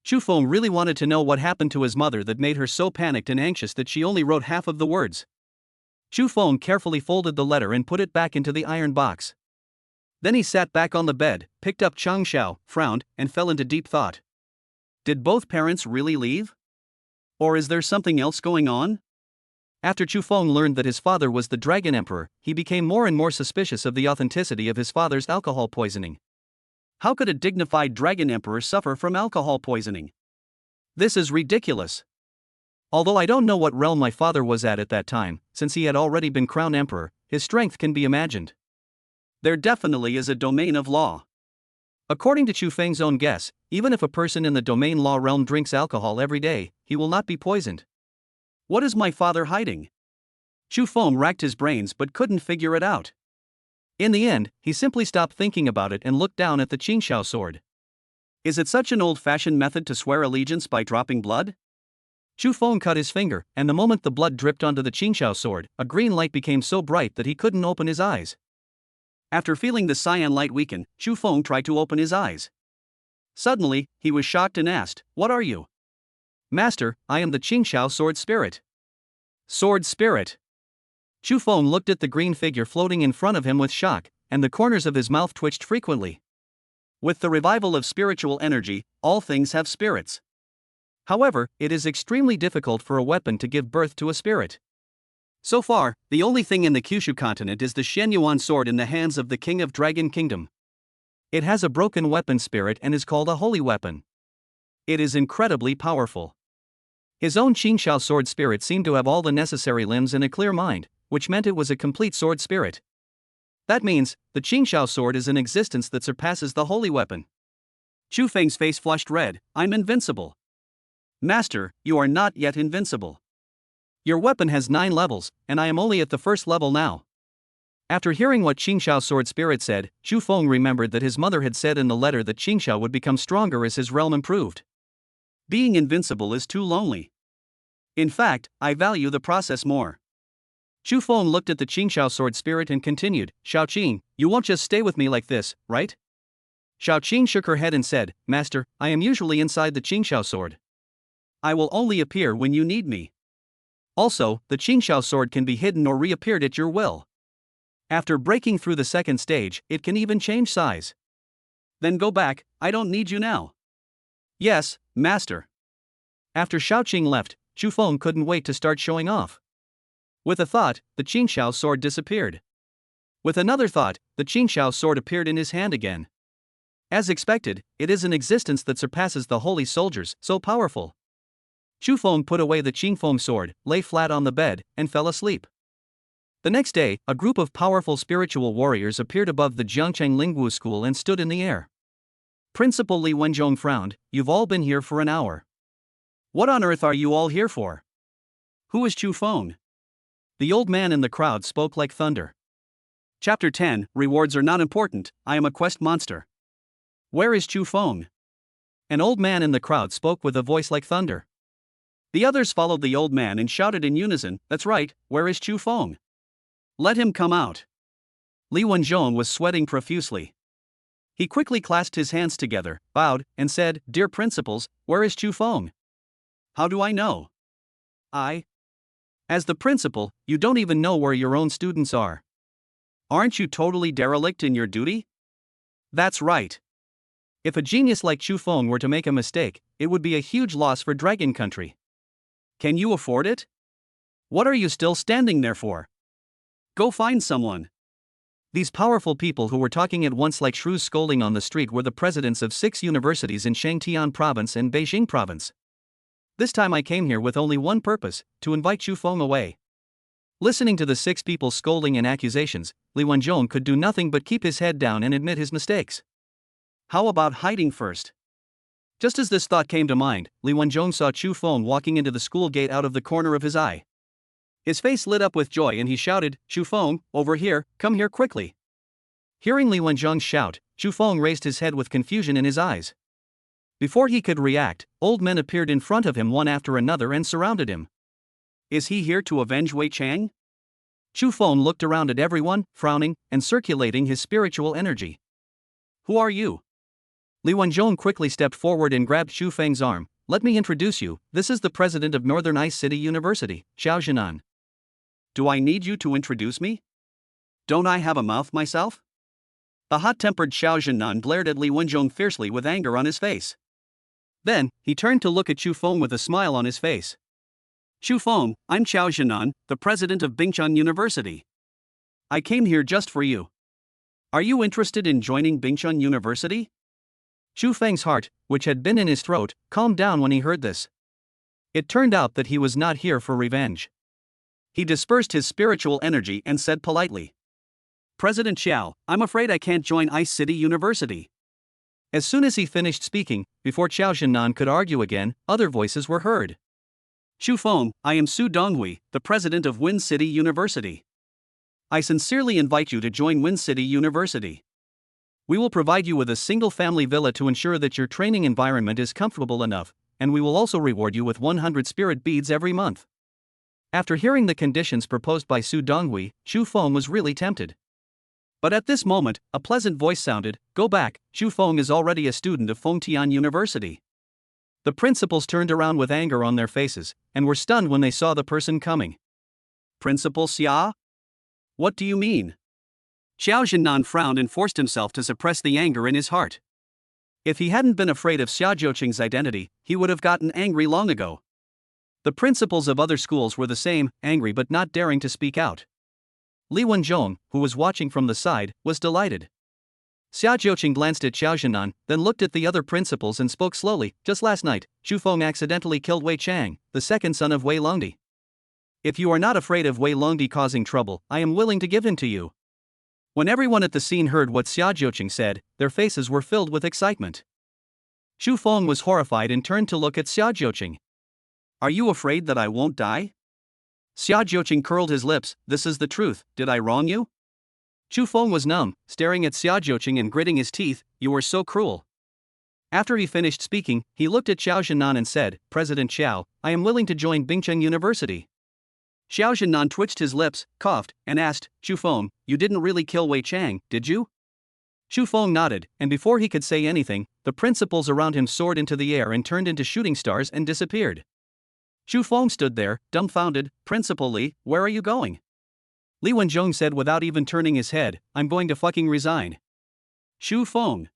Chu Feng really wanted to know what happened to his mother that made her so panicked and anxious that she only wrote half of the words. Chu Feng carefully folded the letter and put it back into the iron box. Then he sat back on the bed, picked up Qingshiao, frowned, and fell into deep thought. Did both parents really leave? Or is there something else going on? After Chu Feng learned that his father was the Dragon Emperor, he became more and more suspicious of the authenticity of his father's alcohol poisoning. How could a dignified Dragon Emperor suffer from alcohol poisoning? This is ridiculous. Although I don't know what realm my father was at that time, since he had already been crowned emperor, his strength can be imagined. There definitely is a domain of law. According to Chu Feng's own guess, even if a person in the domain law realm drinks alcohol every day, he will not be poisoned. What is my father hiding? Chu Feng racked his brains but couldn't figure it out. In the end, he simply stopped thinking about it and looked down at the Qingxiao sword. Is it such an old-fashioned method to swear allegiance by dropping blood? Chu Feng cut his finger, and the moment the blood dripped onto the Qingxiao sword, a green light became so bright that he couldn't open his eyes. After feeling the cyan light weaken, Chu Feng tried to open his eyes. Suddenly, he was shocked and asked, "What are you?" "Master, I am the Qingxiao sword spirit." Sword spirit. Chu Feng looked at the green figure floating in front of him with shock, and the corners of his mouth twitched frequently. With the revival of spiritual energy, all things have spirits. However, it is extremely difficult for a weapon to give birth to a spirit. So far, the only thing in the Kyushu continent is the Shenyuan sword in the hands of the King of Dragon Kingdom. It has a broken weapon spirit and is called a holy weapon. It is incredibly powerful. His own Qingxiao sword spirit seemed to have all the necessary limbs and a clear mind, which meant it was a complete sword spirit. That means, the Qingxiao sword is an existence that surpasses the holy weapon. Chu Feng's face flushed red. I'm invincible. Master, you are not yet invincible. Your weapon has 9 levels, and I am only at the 1st level now. After hearing what Qingxiao sword spirit said, Chu Feng remembered that his mother had said in the letter that Qingxiao would become stronger as his realm improved. Being invincible is too lonely. In fact, I value the process more. Chu Feng looked at the Qingxiao sword spirit and continued, Xiaoqing, you won't just stay with me like this, right? Xiao Qing shook her head and said, Master, I am usually inside the Qingxiao sword. I will only appear when you need me. Also, the Qingxiao sword can be hidden or reappeared at your will. After breaking through the second stage, it can even change size. Then go back, I don't need you now. Yes, Master. After Xiao Qing left, Chu Feng couldn't wait to start showing off. With a thought, the Qingxiao sword disappeared. With another thought, the Qingxiao sword appeared in his hand again. As expected, it is an existence that surpasses the holy soldiers, so powerful. Chu Feng put away the Qingfeng sword, lay flat on the bed, and fell asleep. The next day, a group of powerful spiritual warriors appeared above the Jiangcheng Lingwu school and stood in the air. Principal Li Wenzhong frowned, You've all been here for an hour. What on earth are you all here for? Who is Chu Feng? The old man in the crowd spoke like thunder. Chapter 10, Rewards are not important, I am a quest monster. Where is Chu Feng? An old man in the crowd spoke with a voice like thunder. The others followed the old man and shouted in unison, That's right, where is Chu Feng? Let him come out. Li Wenzhong was sweating profusely. He quickly clasped his hands together, bowed, and said, Dear principals, where is Chu Feng? How do I know? As the principal, you don't even know where your own students are. Aren't you totally derelict in your duty? That's right. If a genius like Chu Feng were to make a mistake, it would be a huge loss for Dragon Country. Can you afford it? What are you still standing there for? Go find someone. These powerful people who were talking at once like shrews scolding on the street were the presidents of 6 universities in Shangtian Province and Beijing Province. This time I came here with only one purpose, to invite Chu Feng away. Listening to the 6 people scolding and accusations, Li Wenzhong could do nothing but keep his head down and admit his mistakes. How about hiding first? Just as this thought came to mind, Li Wenzhong saw Chu Feng walking into the school gate out of the corner of his eye. His face lit up with joy and he shouted, Chu Feng, over here, come here quickly. Hearing Li Wenzhong's shout, Chu Feng raised his head with confusion in his eyes. Before he could react, old men appeared in front of him one after another and surrounded him. Is he here to avenge Wei Chang? Chu Feng looked around at everyone, frowning, and circulating his spiritual energy. Who are you? Li Wenzhong quickly stepped forward and grabbed Chu Feng's arm. Let me introduce you, this is the president of Northern Ice City University, Xiao Zhenan. Do I need you to introduce me? Don't I have a mouth myself? The hot-tempered Xiao Zhenan glared at Li Wenzhong fiercely with anger on his face. Then, he turned to look at Chu Feng with a smile on his face. Chu Feng, I'm Xiao Zhenan, the president of Bingchun University. I came here just for you. Are you interested in joining Bingchun University? Chu Feng's heart, which had been in his throat, calmed down when he heard this. It turned out that he was not here for revenge. He dispersed his spiritual energy and said politely, President Xiao, I'm afraid I can't join Ice City University. As soon as he finished speaking, before Xiao Zhenan could argue again, other voices were heard. Chu Feng, I am Su Donghui, the president of Wind City University. I sincerely invite you to join Wind City University. We will provide you with a single-family villa to ensure that your training environment is comfortable enough, and we will also reward you with 100 spirit beads every month. After hearing the conditions proposed by Su Donghui, Chu Feng was really tempted. But at this moment, a pleasant voice sounded, Go back, Chu Feng is already a student of Fengtian University. The principals turned around with anger on their faces, and were stunned when they saw the person coming. Principal Xia? What do you mean? Xiao Zhenan frowned and forced himself to suppress the anger in his heart. If he hadn't been afraid of Xia Zhouqing's identity, he would have gotten angry long ago. The principals of other schools were the same, angry but not daring to speak out. Li Wenzhong, who was watching from the side, was delighted. Xia Zhouqing glanced at Xiao Zhenan, then looked at the other principals and spoke slowly, Just last night, Chu Feng accidentally killed Wei Chang, the second son of Wei Longdi. If you are not afraid of Wei Longdi causing trouble, I am willing to give him to you. When everyone at the scene heard what Xia Zhouqing said, their faces were filled with excitement. Chu Feng was horrified and turned to look at Xia Zhouqing. Are you afraid that I won't die? Xia Zhouqing curled his lips, This is the truth, did I wrong you? Chu Feng was numb, staring at Xia Zhouqing and gritting his teeth, You were so cruel. After he finished speaking, he looked at Xiao Zhenan and said, President Xiao, I am willing to join Bingcheng University. Xiao Zhenan twitched his lips, coughed, and asked, Chu Feng, you didn't really kill Wei Chang, did you? Xu Feng nodded, and before he could say anything, the principals around him soared into the air and turned into shooting stars and disappeared. Xu Feng stood there, dumbfounded. Principal Li, where are you going? Li Wenzhong said without even turning his head, I'm going to fucking resign. Xu Feng.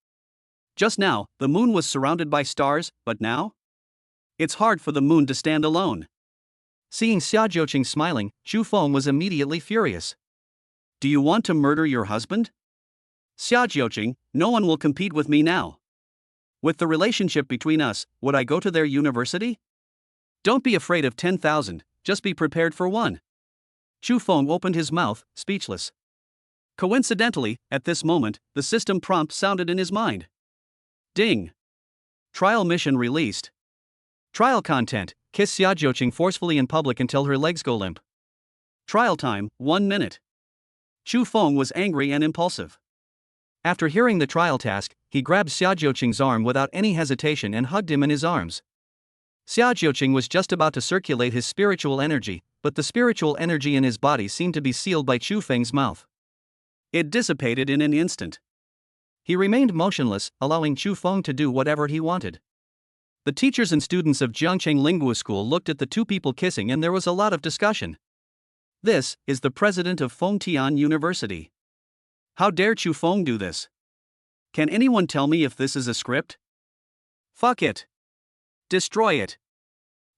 Just now, the moon was surrounded by stars, but now? It's hard for the moon to stand alone. Seeing Xia Jiuqing smiling, Xu Feng was immediately furious. Do you want to murder your husband? Xia Jiuqing, no one will compete with me now. With the relationship between us, would I go to their university? Don't be afraid of 10,000, just be prepared for one. Xu Feng opened his mouth, speechless. Coincidentally, at this moment, the system prompt sounded in his mind. Ding. Trial mission released. Trial content, kiss Xia Jiuqing forcefully in public until her legs go limp. Trial time, 1 minute. Xu Feng was angry and impulsive. After hearing the trial task, he grabbed Xia Jiuqing's arm without any hesitation and hugged him in his arms. Xia Jiuqing was just about to circulate his spiritual energy, but the spiritual energy in his body seemed to be sealed by Xu Feng's mouth. It dissipated in an instant. He remained motionless, allowing Xu Feng to do whatever he wanted. The teachers and students of Jiangcheng Lingua School looked at the two people kissing and there was a lot of discussion. This is the president of Fengtian University. How dare Xu Feng do this? Can anyone tell me if this is a script? Fuck it. Destroy it.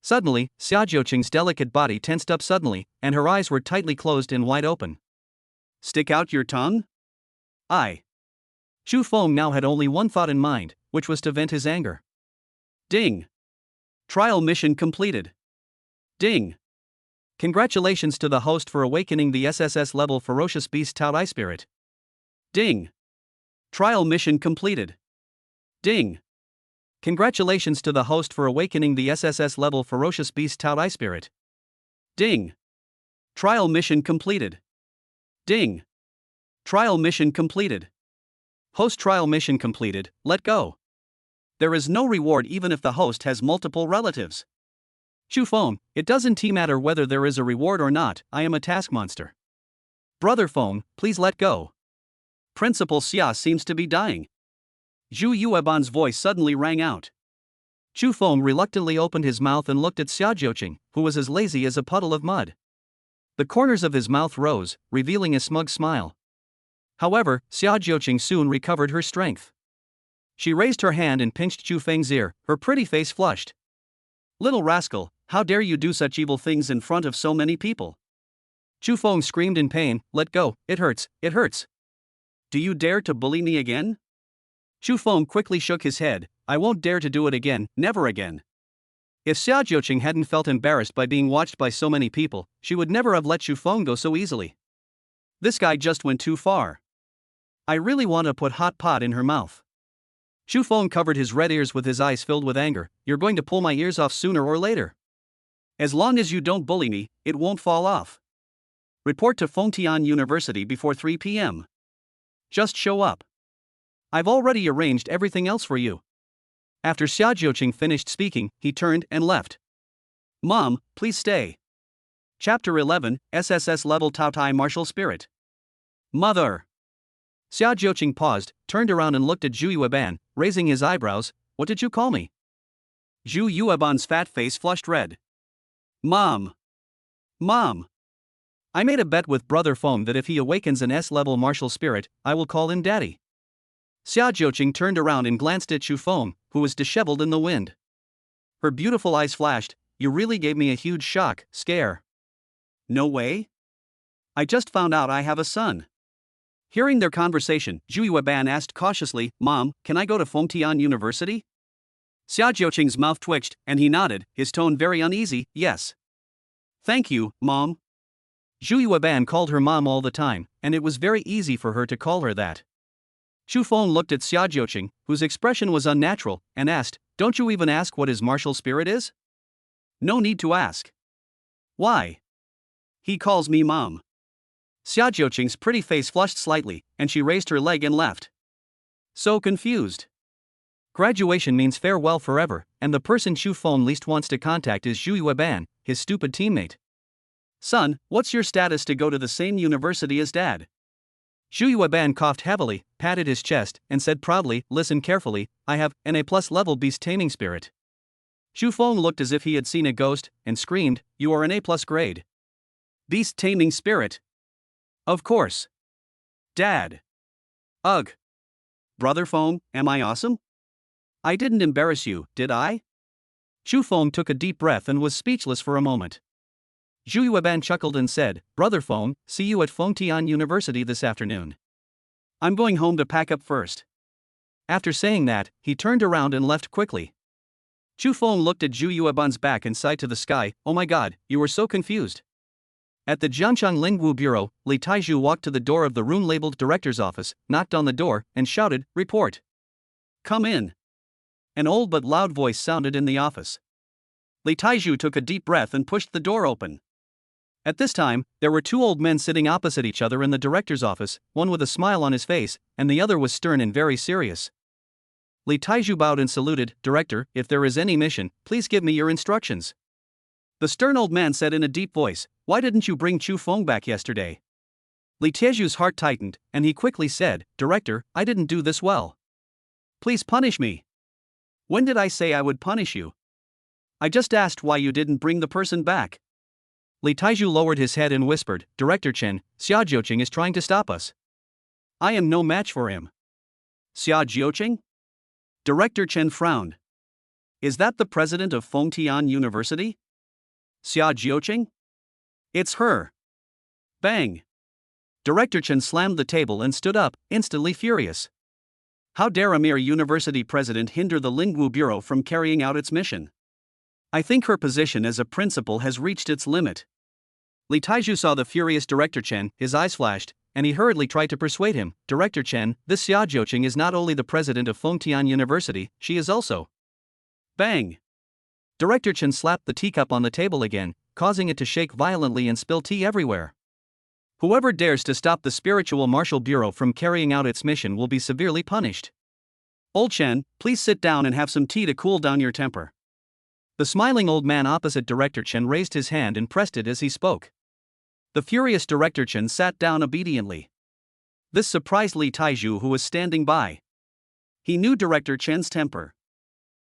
Suddenly, Xia Jiuqing's delicate body tensed up suddenly, and her eyes were tightly closed and wide open. Stick out your tongue? Xu Feng now had only one thought in mind, which was to vent his anger. Ding. Trial mission completed. Ding. Congratulations to the host for awakening the SSS level ferocious beast Tao spirit. Ding. Trial mission completed. Ding. Congratulations to the host for awakening the SSS level ferocious beast Tao spirit. Ding. Trial mission completed. Ding. Trial mission completed. Host trial mission completed, let go. There is no reward even if the host has multiple relatives. Xu Feng, it doesn't matter whether there is a reward or not, I am a task monster. Brother Feng, please let go. Principal Xia seems to be dying. Zhu Yueban's voice suddenly rang out. Xu Feng reluctantly opened his mouth and looked at Xia Jiuqing, who was as lazy as a puddle of mud. The corners of his mouth rose, revealing a smug smile. However, Xia Jiuqing soon recovered her strength. She raised her hand and pinched Xu Feng's ear, her pretty face flushed. Little rascal, how dare you do such evil things in front of so many people? Xu Feng screamed in pain, let go, it hurts, it hurts. Do you dare to bully me again? Xu Feng quickly shook his head, I won't dare to do it again, never again. If Xia Jiuqing hadn't felt embarrassed by being watched by so many people, she would never have let Xu Feng go so easily. This guy just went too far. I really want to put hot pot in her mouth. Xu Feng covered his red ears with his eyes filled with anger. You're going to pull my ears off sooner or later. As long as you don't bully me, it won't fall off. Report to Fengtian University before 3 p.m. Just show up. I've already arranged everything else for you. After Xia Jiuqing finished speaking, he turned and left. Mom, please stay. Chapter 11, SSS Level Tao Tai Martial Spirit. Mother. Xia Jiuqing paused, turned around and looked at Zhu Yueban, raising his eyebrows. What did you call me? Zhu Yueban's fat face flushed red. Mom. Mom. I made a bet with Brother Feng that if he awakens an S-level martial spirit, I will call him Daddy. Xia Jiuqing turned around and glanced at Xu Feng, who was disheveled in the wind. Her beautiful eyes flashed. You really gave me a huge shock, scare. No way? I just found out I have a son. Hearing their conversation, Zhu Yueban asked cautiously, Mom, can I go to Fengtian University? Xia Jiuqing's mouth twitched, and he nodded, his tone very uneasy, yes. Thank you, Mom. Zhu Yueban called her Mom all the time, and it was very easy for her to call her that. Xu Feng looked at Xia Jiuqing, whose expression was unnatural, and asked, Don't you even ask what his martial spirit is? No need to ask. Why? He calls me Mom. Xia Jiuqing's pretty face flushed slightly, and she raised her leg and left. So confused. Graduation means farewell forever, and the person Xu Feng least wants to contact is Zhu Yueban, his stupid teammate. Son, what's your status to go to the same university as Dad? Zhu Yueban coughed heavily, patted his chest, and said proudly, "Listen carefully, I have an A+ level beast taming spirit." Zhu Feng looked as if he had seen a ghost, and screamed, "You are an A+ grade beast taming spirit? Of course. Dad. Ugh. Brother Feng, am I awesome? I didn't embarrass you, did I?" Zhu Feng took a deep breath and was speechless for a moment. Zhu Yueban chuckled and said, "Brother Feng, see you at Fengtian University this afternoon. I'm going home to pack up first." After saying that, he turned around and left quickly. Zhu Feng looked at Zhu Yueban's back and sighed to the sky, "Oh my god, you were so confused." At the Jiangchang Lingwu Bureau, Li Taizhu walked to the door of the room labeled Director's Office, knocked on the door, and shouted, "Report. Come in." An old but loud voice sounded in the office. Li Taizhu took a deep breath and pushed the door open. At this time, there were two old men sitting opposite each other in the director's office, one with a smile on his face, and the other was stern and very serious. Li Taizhu bowed and saluted, "Director, if there is any mission, please give me your instructions." The stern old man said in a deep voice, "Why didn't you bring Chu Feng back yesterday?" Li Taizhu's heart tightened, and he quickly said, "Director, I didn't do this well. Please punish me." "When did I say I would punish you? I just asked why you didn't bring the person back." Li Taizhu lowered his head and whispered, "Director Chen, Xia Jiuqing is trying to stop us. I am no match for him." "Xia Jiuqing?" Director Chen frowned. "Is that the president of Fengtian University? Xia Jiuqing? It's her." Bang! Director Chen slammed the table and stood up, instantly furious. How dare a mere university president hinder the Lingwu Bureau from carrying out its mission? I think her position as a principal has reached its limit. Li Taizhu saw the furious Director Chen, his eyes flashed, and he hurriedly tried to persuade him, "Director Chen, this Xia Jiuqing is not only the president of Fengtian University, she is also..." Bang! Director Chen slapped the teacup on the table again, causing it to shake violently and spill tea everywhere. Whoever dares to stop the Spiritual Martial Bureau from carrying out its mission will be severely punished. "Old Chen, please sit down and have some tea to cool down your temper." The smiling old man opposite Director Chen raised his hand and pressed it as he spoke. The furious Director Chen sat down obediently. This surprised Li Taizhu, who was standing by. He knew Director Chen's temper.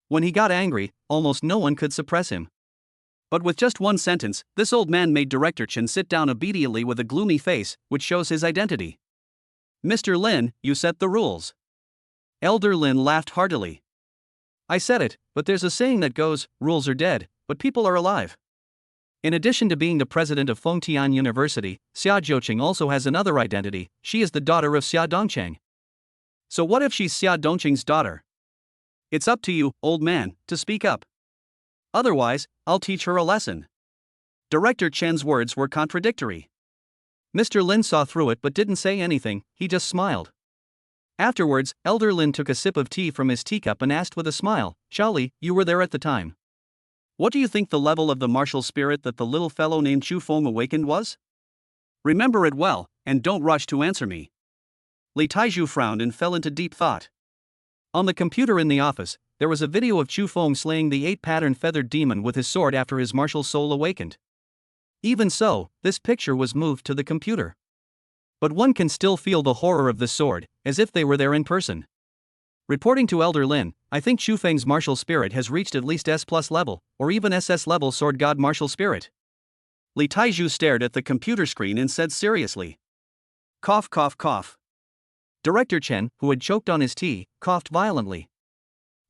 When he got angry, almost no one could suppress him. But with just one sentence, this old man made Director Chen sit down obediently with a gloomy face, which shows his identity. "Mr. Lin, you set the rules." Elder Lin laughed heartily. "I said it, but there's a saying that goes, rules are dead, but people are alive." In addition to being the president of Fengtian University, Xia Jiuqing also has another identity. She is the daughter of Xia Dongcheng. So what if she's Xia Dongcheng's daughter? It's up to you, old man, to speak up. Otherwise, I'll teach her a lesson. Director Chen's words were contradictory. Mr. Lin saw through it but didn't say anything, he just smiled. Afterwards, Elder Lin took a sip of tea from his teacup and asked with a smile, "Xiaoli, you were there at the time. What do you think the level of the martial spirit that the little fellow named Chu Feng awakened was? Remember it well, and don't rush to answer me." Li Taizhu frowned and fell into deep thought. On the computer in the office, there was a video of Chu Feng slaying the 8-pattern feathered demon with his sword after his martial soul awakened. Even so, this picture was moved to the computer. But one can still feel the horror of the sword, as if they were there in person. Reporting to Elder Lin, "I think Chu Feng's martial spirit has reached at least S+ level, or even SS level sword god martial spirit." Li Taizhu stared at the computer screen and said seriously. Cough cough cough. Director Chen, who had choked on his tea, coughed violently.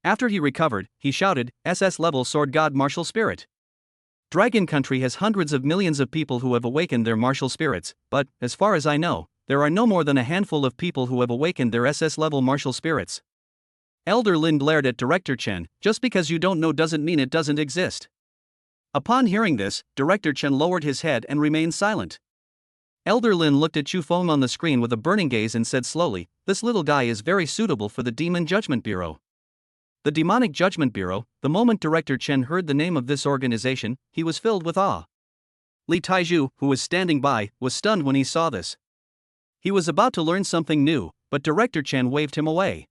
After he recovered, he shouted, "SS level sword god martial spirit." Dragon Country has hundreds of millions of people who have awakened their martial spirits, but, as far as I know, there are no more than a handful of people who have awakened their SS level martial spirits. Elder Lin glared at Director Chen, "Just because you don't know doesn't mean it doesn't exist." Upon hearing this, Director Chen lowered his head and remained silent. Elder Lin looked at Chu Feng on the screen with a burning gaze and said slowly, "This little guy is very suitable for the Demon Judgment Bureau." The Demonic Judgment Bureau. The moment Director Chen heard the name of this organization, he was filled with awe. Li Taizhu, who was standing by, was stunned when he saw this. He was about to learn something new, but Director Chen waved him away.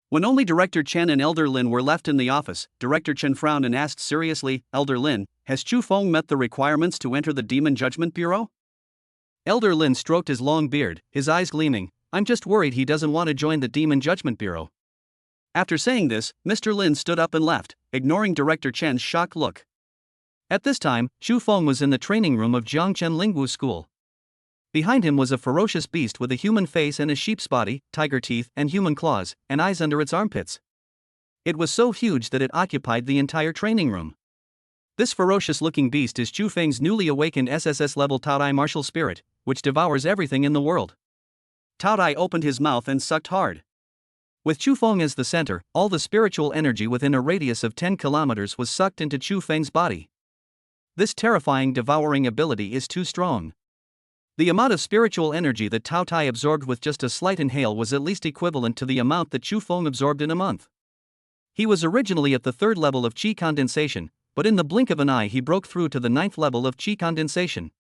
When only Director Chen and Elder Lin were left in the office, Director Chen frowned and asked seriously, "Elder Lin, has Chu Feng met the requirements to enter the Demon Judgment Bureau?" Elder Lin stroked his long beard, his eyes gleaming. I'm just worried he doesn't want to join the Demon Judgment Bureau. After saying this, Mr. Lin stood up and left, ignoring Director Chen's shocked look. At this time, Chu Feng was in the training room of Jiangchen Lingwu School. Behind him was a ferocious beast with a human face and a sheep's body, tiger teeth and human claws, and eyes under its armpits. It was so huge that it occupied the entire training room. This ferocious-looking beast is Chu Feng's newly awakened SSS-level Taodai martial spirit, which devours everything in the world. Taodai opened his mouth and sucked hard. With Chu Feng as the center, all the spiritual energy within a radius of 10 kilometers was sucked into Chu Feng's body. This terrifying devouring ability is too strong. The amount of spiritual energy that Tao Tai absorbed with just a slight inhale was at least equivalent to the amount that Chu Feng absorbed in a month. He was originally at the 3rd level of Qi condensation, but in the blink of an eye he broke through to the 9th level of Qi condensation.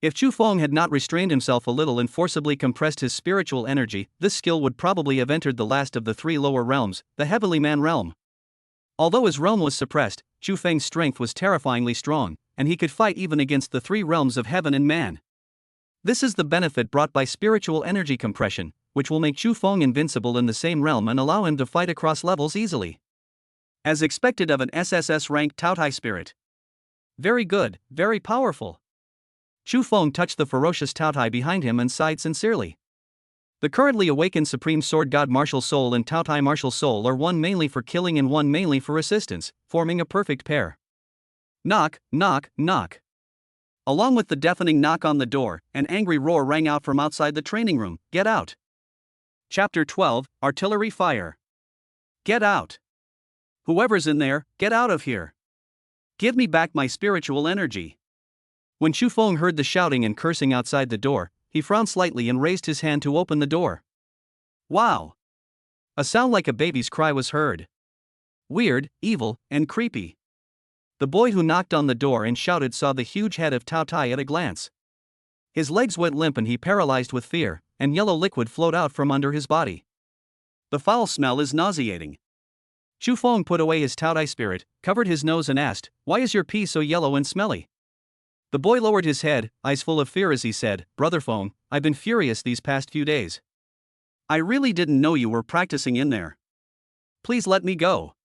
If Chu Feng had not restrained himself a little and forcibly compressed his spiritual energy, this skill would probably have entered the last of the 3 lower realms, the Heavenly Man realm. Although his realm was suppressed, Chu Feng's strength was terrifyingly strong, and he could fight even against the 3 realms of heaven and man. This is the benefit brought by spiritual energy compression, which will make Chu Feng invincible in the same realm and allow him to fight across levels easily. As expected of an SSS-ranked Taotai spirit. Very good, very powerful. Chu Feng touched the ferocious Taotai behind him and sighed sincerely. The currently awakened Supreme Sword God Martial Soul and Taotai Martial Soul are one mainly for killing and one mainly for assistance, forming a perfect pair. Knock, knock, knock. Along with the deafening knock on the door, an angry roar rang out from outside the training room. Get out. Chapter 12, Artillery Fire. Get out. Whoever's in there, get out of here. Give me back my spiritual energy. When Chu Feng heard the shouting and cursing outside the door, he frowned slightly and raised his hand to open the door. Wow! A sound like a baby's cry was heard. Weird, evil, and creepy. The boy who knocked on the door and shouted saw the huge head of Tao Tai at a glance. His legs went limp and he paralyzed with fear, and yellow liquid flowed out from under his body. The foul smell is nauseating. Chu Feng put away his Taodai spirit, covered his nose and asked, "Why is your pee so yellow and smelly?" The boy lowered his head, eyes full of fear as he said, "Brother Feng, I've been furious these past few days. I really didn't know you were practicing in there. Please let me go."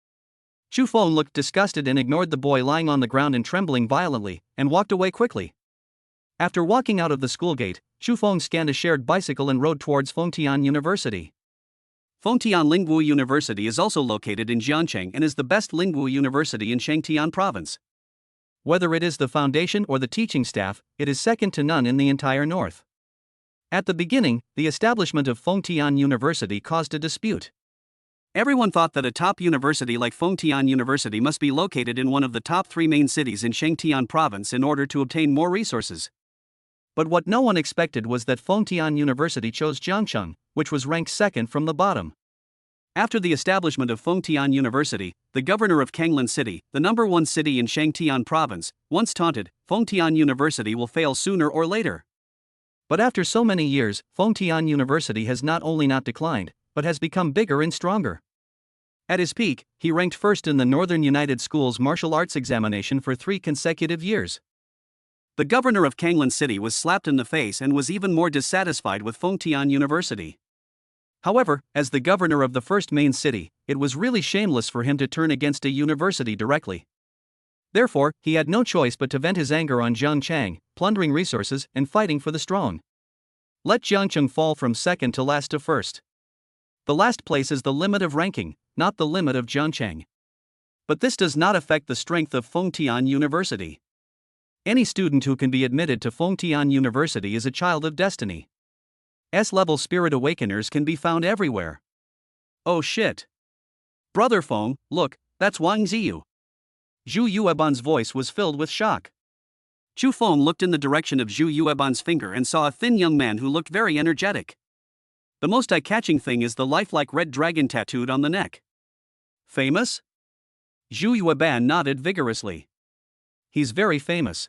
Chu Feng looked disgusted and ignored the boy lying on the ground and trembling violently, and walked away quickly. After walking out of the school gate, Chu Feng scanned a shared bicycle and rode towards Fengtian University. Fengtian Lingwu University is also located in Jiangcheng and is the best Lingwu university in Shangtian province. Whether it is the foundation or the teaching staff, it is second to none in the entire north. At the beginning, the establishment of Fengtian University caused a dispute. Everyone thought that a top university like Fengtian University must be located in one of the top 3 main cities in Shangtian province in order to obtain more resources. But what no one expected was that Fengtian University chose Jiangcheng, which was ranked second from the bottom. After the establishment of Fengtian University, the governor of Kanglin City, the number 1 city in Shangtian province, once taunted, "Fengtian University will fail sooner or later." But after so many years, Fengtian University has not only not declined, but has become bigger and stronger. At his peak, he ranked first in the Northern United Schools martial arts examination for 3 consecutive years. The governor of Kanglin City was slapped in the face and was even more dissatisfied with Fengtian University. However, as the governor of the first main city, it was really shameless for him to turn against a university directly. Therefore, he had no choice but to vent his anger on Jiangcheng, plundering resources and fighting for the strong. Let Jiangcheng fall from second to last to first. The last place is the limit of ranking, not the limit of Jiangcheng. But this does not affect the strength of Fengtian University. Any student who can be admitted to Fengtian University is a child of destiny. S-level spirit awakeners can be found everywhere. Oh shit. Brother Feng, look, that's Wang Ziyu. Zhu Yueban's voice was filled with shock. Chu Feng looked in the direction of Zhu Yueban's finger and saw a thin young man who looked very energetic. The most eye-catching thing is the lifelike red dragon tattooed on the neck. Famous? Zhu Yueban nodded vigorously. He's very famous.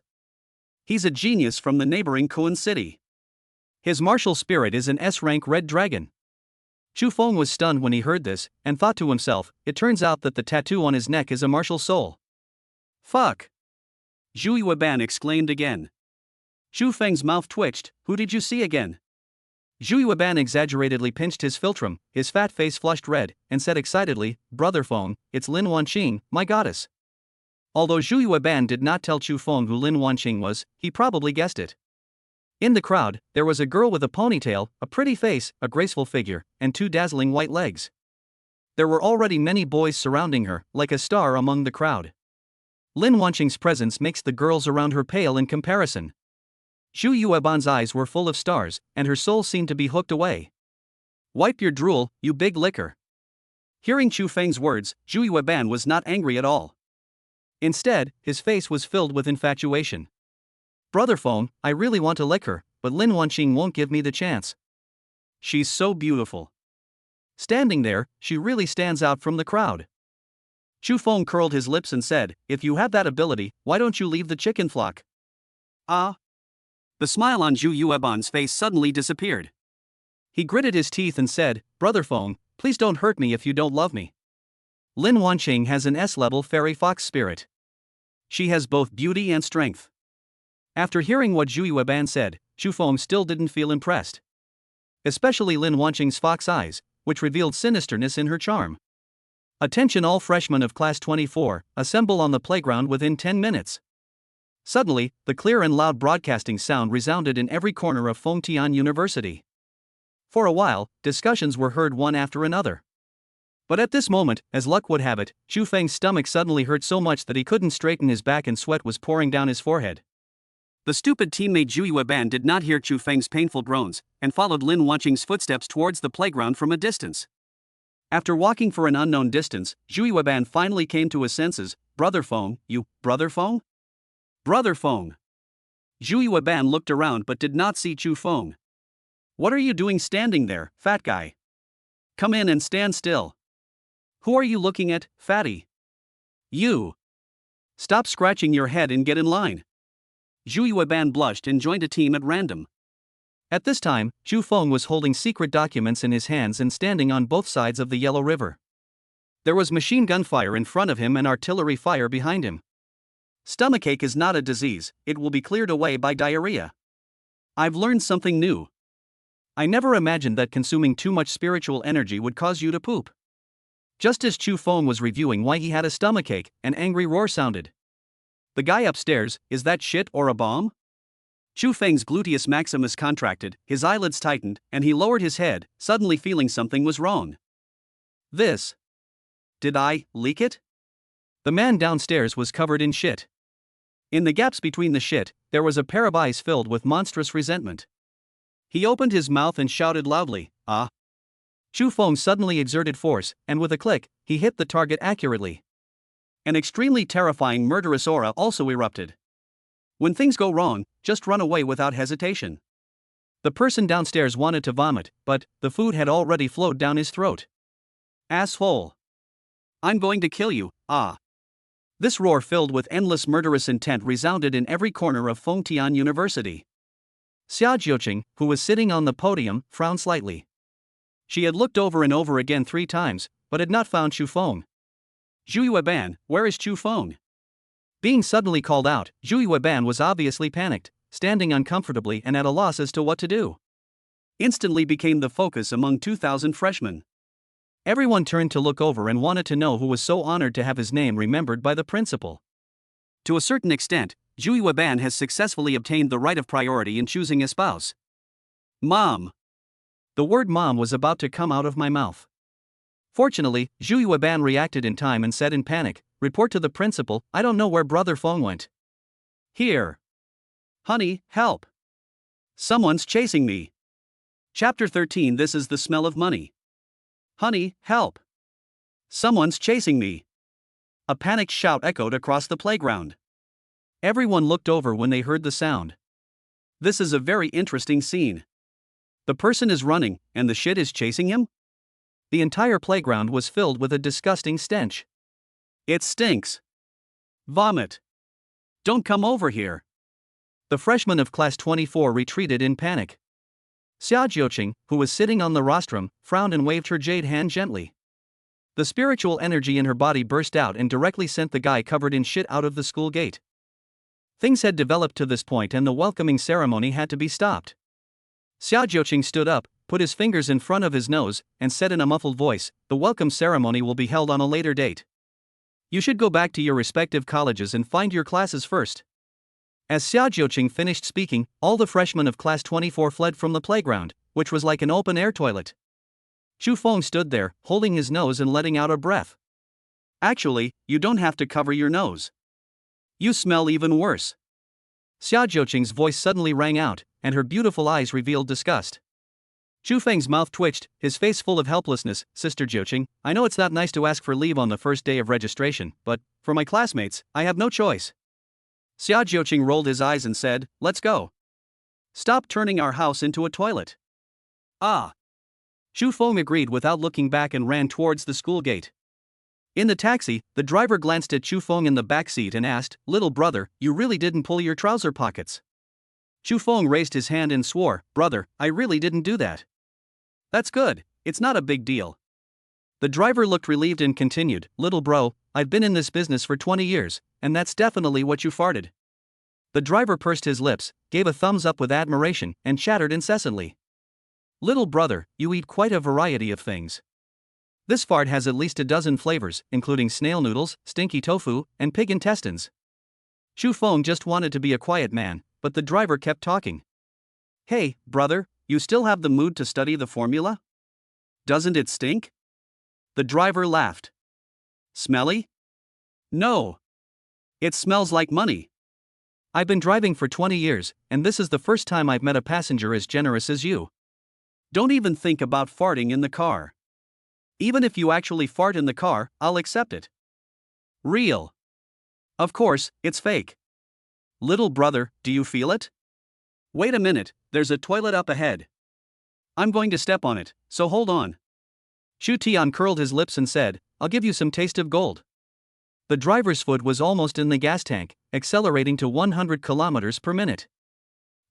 He's a genius from the neighboring Kuan city. His martial spirit is an S-rank red dragon. Chu Feng was stunned when he heard this, and thought to himself, it turns out that the tattoo on his neck is a martial soul. Fuck! Zhu Yueban exclaimed again. Xu Feng's mouth twitched. Who did you see again? Zhu Yueban exaggeratedly pinched his philtrum, his fat face flushed red, and said excitedly, Brother Feng, it's Lin Wanqing, my goddess. Although Zhu Yueban did not tell Chu Feng who Lin Wanqing was, he probably guessed it. In the crowd, there was a girl with a ponytail, a pretty face, a graceful figure, and two dazzling white legs. There were already many boys surrounding her, like a star among the crowd. Lin Wanqing's presence makes the girls around her pale in comparison. Zhu Yueban's eyes were full of stars, and her soul seemed to be hooked away. Wipe your drool, you big licker. Hearing Chu Feng's words, Zhu Yueban was not angry at all. Instead, his face was filled with infatuation. Brother Feng, I really want to lick her, but Lin Wanqing won't give me the chance. She's so beautiful. Standing there, she really stands out from the crowd. Chu Feng curled his lips and said, if you have that ability, why don't you leave the chicken flock? Ah. The smile on Zhu Yueban's face suddenly disappeared. He gritted his teeth and said, Brother Feng, please don't hurt me if you don't love me. Lin Wanqing has an S-level fairy fox spirit. She has both beauty and strength. After hearing what Zhu Yueban said, Chu Feng still didn't feel impressed. Especially Lin Wanqing's fox eyes, which revealed sinisterness in her charm. Attention all freshmen of class 24, assemble on the playground within 10 minutes. Suddenly, the clear and loud broadcasting sound resounded in every corner of Fengtian University. For a while, discussions were heard one after another. But at this moment, as luck would have it, Chu Feng's stomach suddenly hurt so much that he couldn't straighten his back and sweat was pouring down his forehead. The stupid teammate Zhu Yueban did not hear Chu Feng's painful groans, and followed Lin Wanqing's footsteps towards the playground from a distance. After walking for an unknown distance, Zhu Yueban finally came to his senses. Brother Feng, you, Brother Feng? Brother Feng. Zhu Yueban looked around but did not see Chu Feng. What are you doing standing there, fat guy? Come in and stand still. Who are you looking at, fatty? You. Stop scratching your head and get in line. Zhu Yueban blushed and joined a team at random. At this time, Chu Feng was holding secret documents in his hands and standing on both sides of the Yellow River. There was machine gun fire in front of him and artillery fire behind him. Stomachache is not a disease, it will be cleared away by diarrhea. I've learned something new. I never imagined that consuming too much spiritual energy would cause you to poop. Just as Chu Feng was reviewing why he had a stomachache, an angry roar sounded. The guy upstairs, is that shit or a bomb? Chu Feng's gluteus maximus contracted, his eyelids tightened, and he lowered his head, suddenly feeling something was wrong. This. Did I leak it? The man downstairs was covered in shit. In the gaps between the shit, there was a pair of eyes filled with monstrous resentment. He opened his mouth and shouted loudly, ah. Chu Feng suddenly exerted force, and with a click, he hit the target accurately. An extremely terrifying murderous aura also erupted. When things go wrong, just run away without hesitation. The person downstairs wanted to vomit, but the food had already flowed down his throat. Asshole. I'm going to kill you, ah. This roar filled with endless murderous intent resounded in every corner of Fengtian University. Xia Jiuqing, who was sitting on the podium, frowned slightly. She had looked over and over again 3 times, but had not found Chu Feng. Zhu Yueban, where is Chu Feng? Being suddenly called out, Zhu Yueban was obviously panicked, standing uncomfortably and at a loss as to what to do. Instantly became the focus among 2,000 freshmen. Everyone turned to look over and wanted to know who was so honored to have his name remembered by the principal. To a certain extent, Zhu Yueban has successfully obtained the right of priority in choosing a spouse. Mom. The word mom was about to come out of my mouth. Fortunately, Zhu Yueban reacted in time and said in panic, report to the principal, I don't know where Brother Feng went. Here. Honey, help. Someone's chasing me. Chapter 13. This is the smell of money. Honey, help. Someone's chasing me. A panicked shout echoed across the playground. Everyone looked over when they heard the sound. This is a very interesting scene. The person is running, and the shit is chasing him? The entire playground was filled with a disgusting stench. It stinks. Vomit. Don't come over here. The freshmen of class 24 retreated in panic. Xia Jiuqing, who was sitting on the rostrum, frowned and waved her jade hand gently. The spiritual energy in her body burst out and directly sent the guy covered in shit out of the school gate. Things had developed to this point and the welcoming ceremony had to be stopped. Xia Jiuqing stood up, put his fingers in front of his nose, and said in a muffled voice, "The welcome ceremony will be held on a later date. You should go back to your respective colleges and find your classes first." As Xia Jiuqing finished speaking, all the freshmen of class 24 fled from the playground, which was like an open-air toilet. Chu Feng stood there, holding his nose and letting out a breath. "Actually, you don't have to cover your nose. You smell even worse." Xia Jiuqing's voice suddenly rang out, and her beautiful eyes revealed disgust. Chu Feng's mouth twitched, his face full of helplessness. "Sister Jiuqing, I know it's not nice to ask for leave on the first day of registration, but, for my classmates, I have no choice." Xia Jiuqing rolled his eyes and said, "Let's go. Stop turning our house into a toilet." "Ah." Chu Feng agreed without looking back and ran towards the school gate. In the taxi, the driver glanced at Chu Feng in the back seat and asked, "Little brother, you really didn't pull your trouser pockets?" Chu Feng raised his hand and swore, "Brother, I really didn't do that." "That's good, it's not a big deal." The driver looked relieved and continued, "Little bro, I've been in this business for 20 years, and that's definitely what you farted." The driver pursed his lips, gave a thumbs up with admiration, and chattered incessantly. "Little brother, you eat quite a variety of things. This fart has at least a dozen flavors, including snail noodles, stinky tofu, and pig intestines." Chu Feng just wanted to be a quiet man, but the driver kept talking. "Hey, brother, you still have the mood to study the formula? Doesn't it stink?" The driver laughed. "Smelly? No. It smells like money. I've been driving for 20 years, and this is the first time I've met a passenger as generous as you. Don't even think about farting in the car. Even if you actually fart in the car, I'll accept it. Real. Of course, it's fake. Little brother, do you feel it? Wait a minute, there's a toilet up ahead. I'm going to step on it, so hold on." Shu Tian curled his lips and said, "I'll give you some taste of gold." The driver's foot was almost in the gas tank, accelerating to 100 kilometers per minute.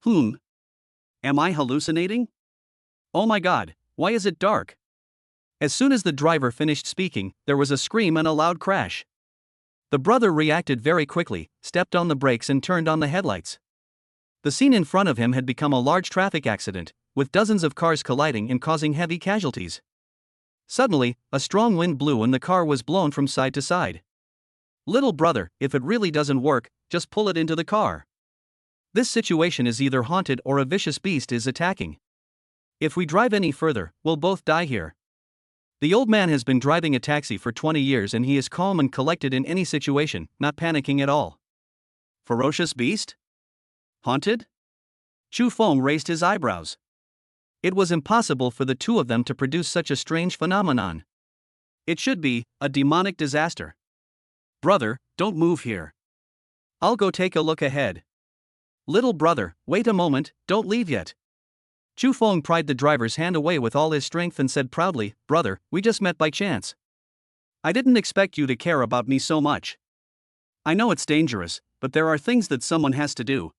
Am I hallucinating? Oh my god, why is it dark? As soon as the driver finished speaking, there was a scream and a loud crash. The brother reacted very quickly, stepped on the brakes and turned on the headlights. The scene in front of him had become a large traffic accident, with dozens of cars colliding and causing heavy casualties. Suddenly, a strong wind blew and the car was blown from side to side. "Little brother, if it really doesn't work, just pull it into the car. This situation is either haunted or a vicious beast is attacking. If we drive any further, we'll both die here." The old man has been driving a taxi for 20 years and he is calm and collected in any situation, not panicking at all. Ferocious beast? Haunted? Chu Feng raised his eyebrows. It was impossible for the two of them to produce such a strange phenomenon. It should be a demonic disaster. "Brother, don't move here. I'll go take a look ahead." "Little brother, wait a moment, don't leave yet." Chu Feng pried the driver's hand away with all his strength and said proudly, "Brother, we just met by chance. I didn't expect you to care about me so much. I know it's dangerous, but there are things that someone has to do.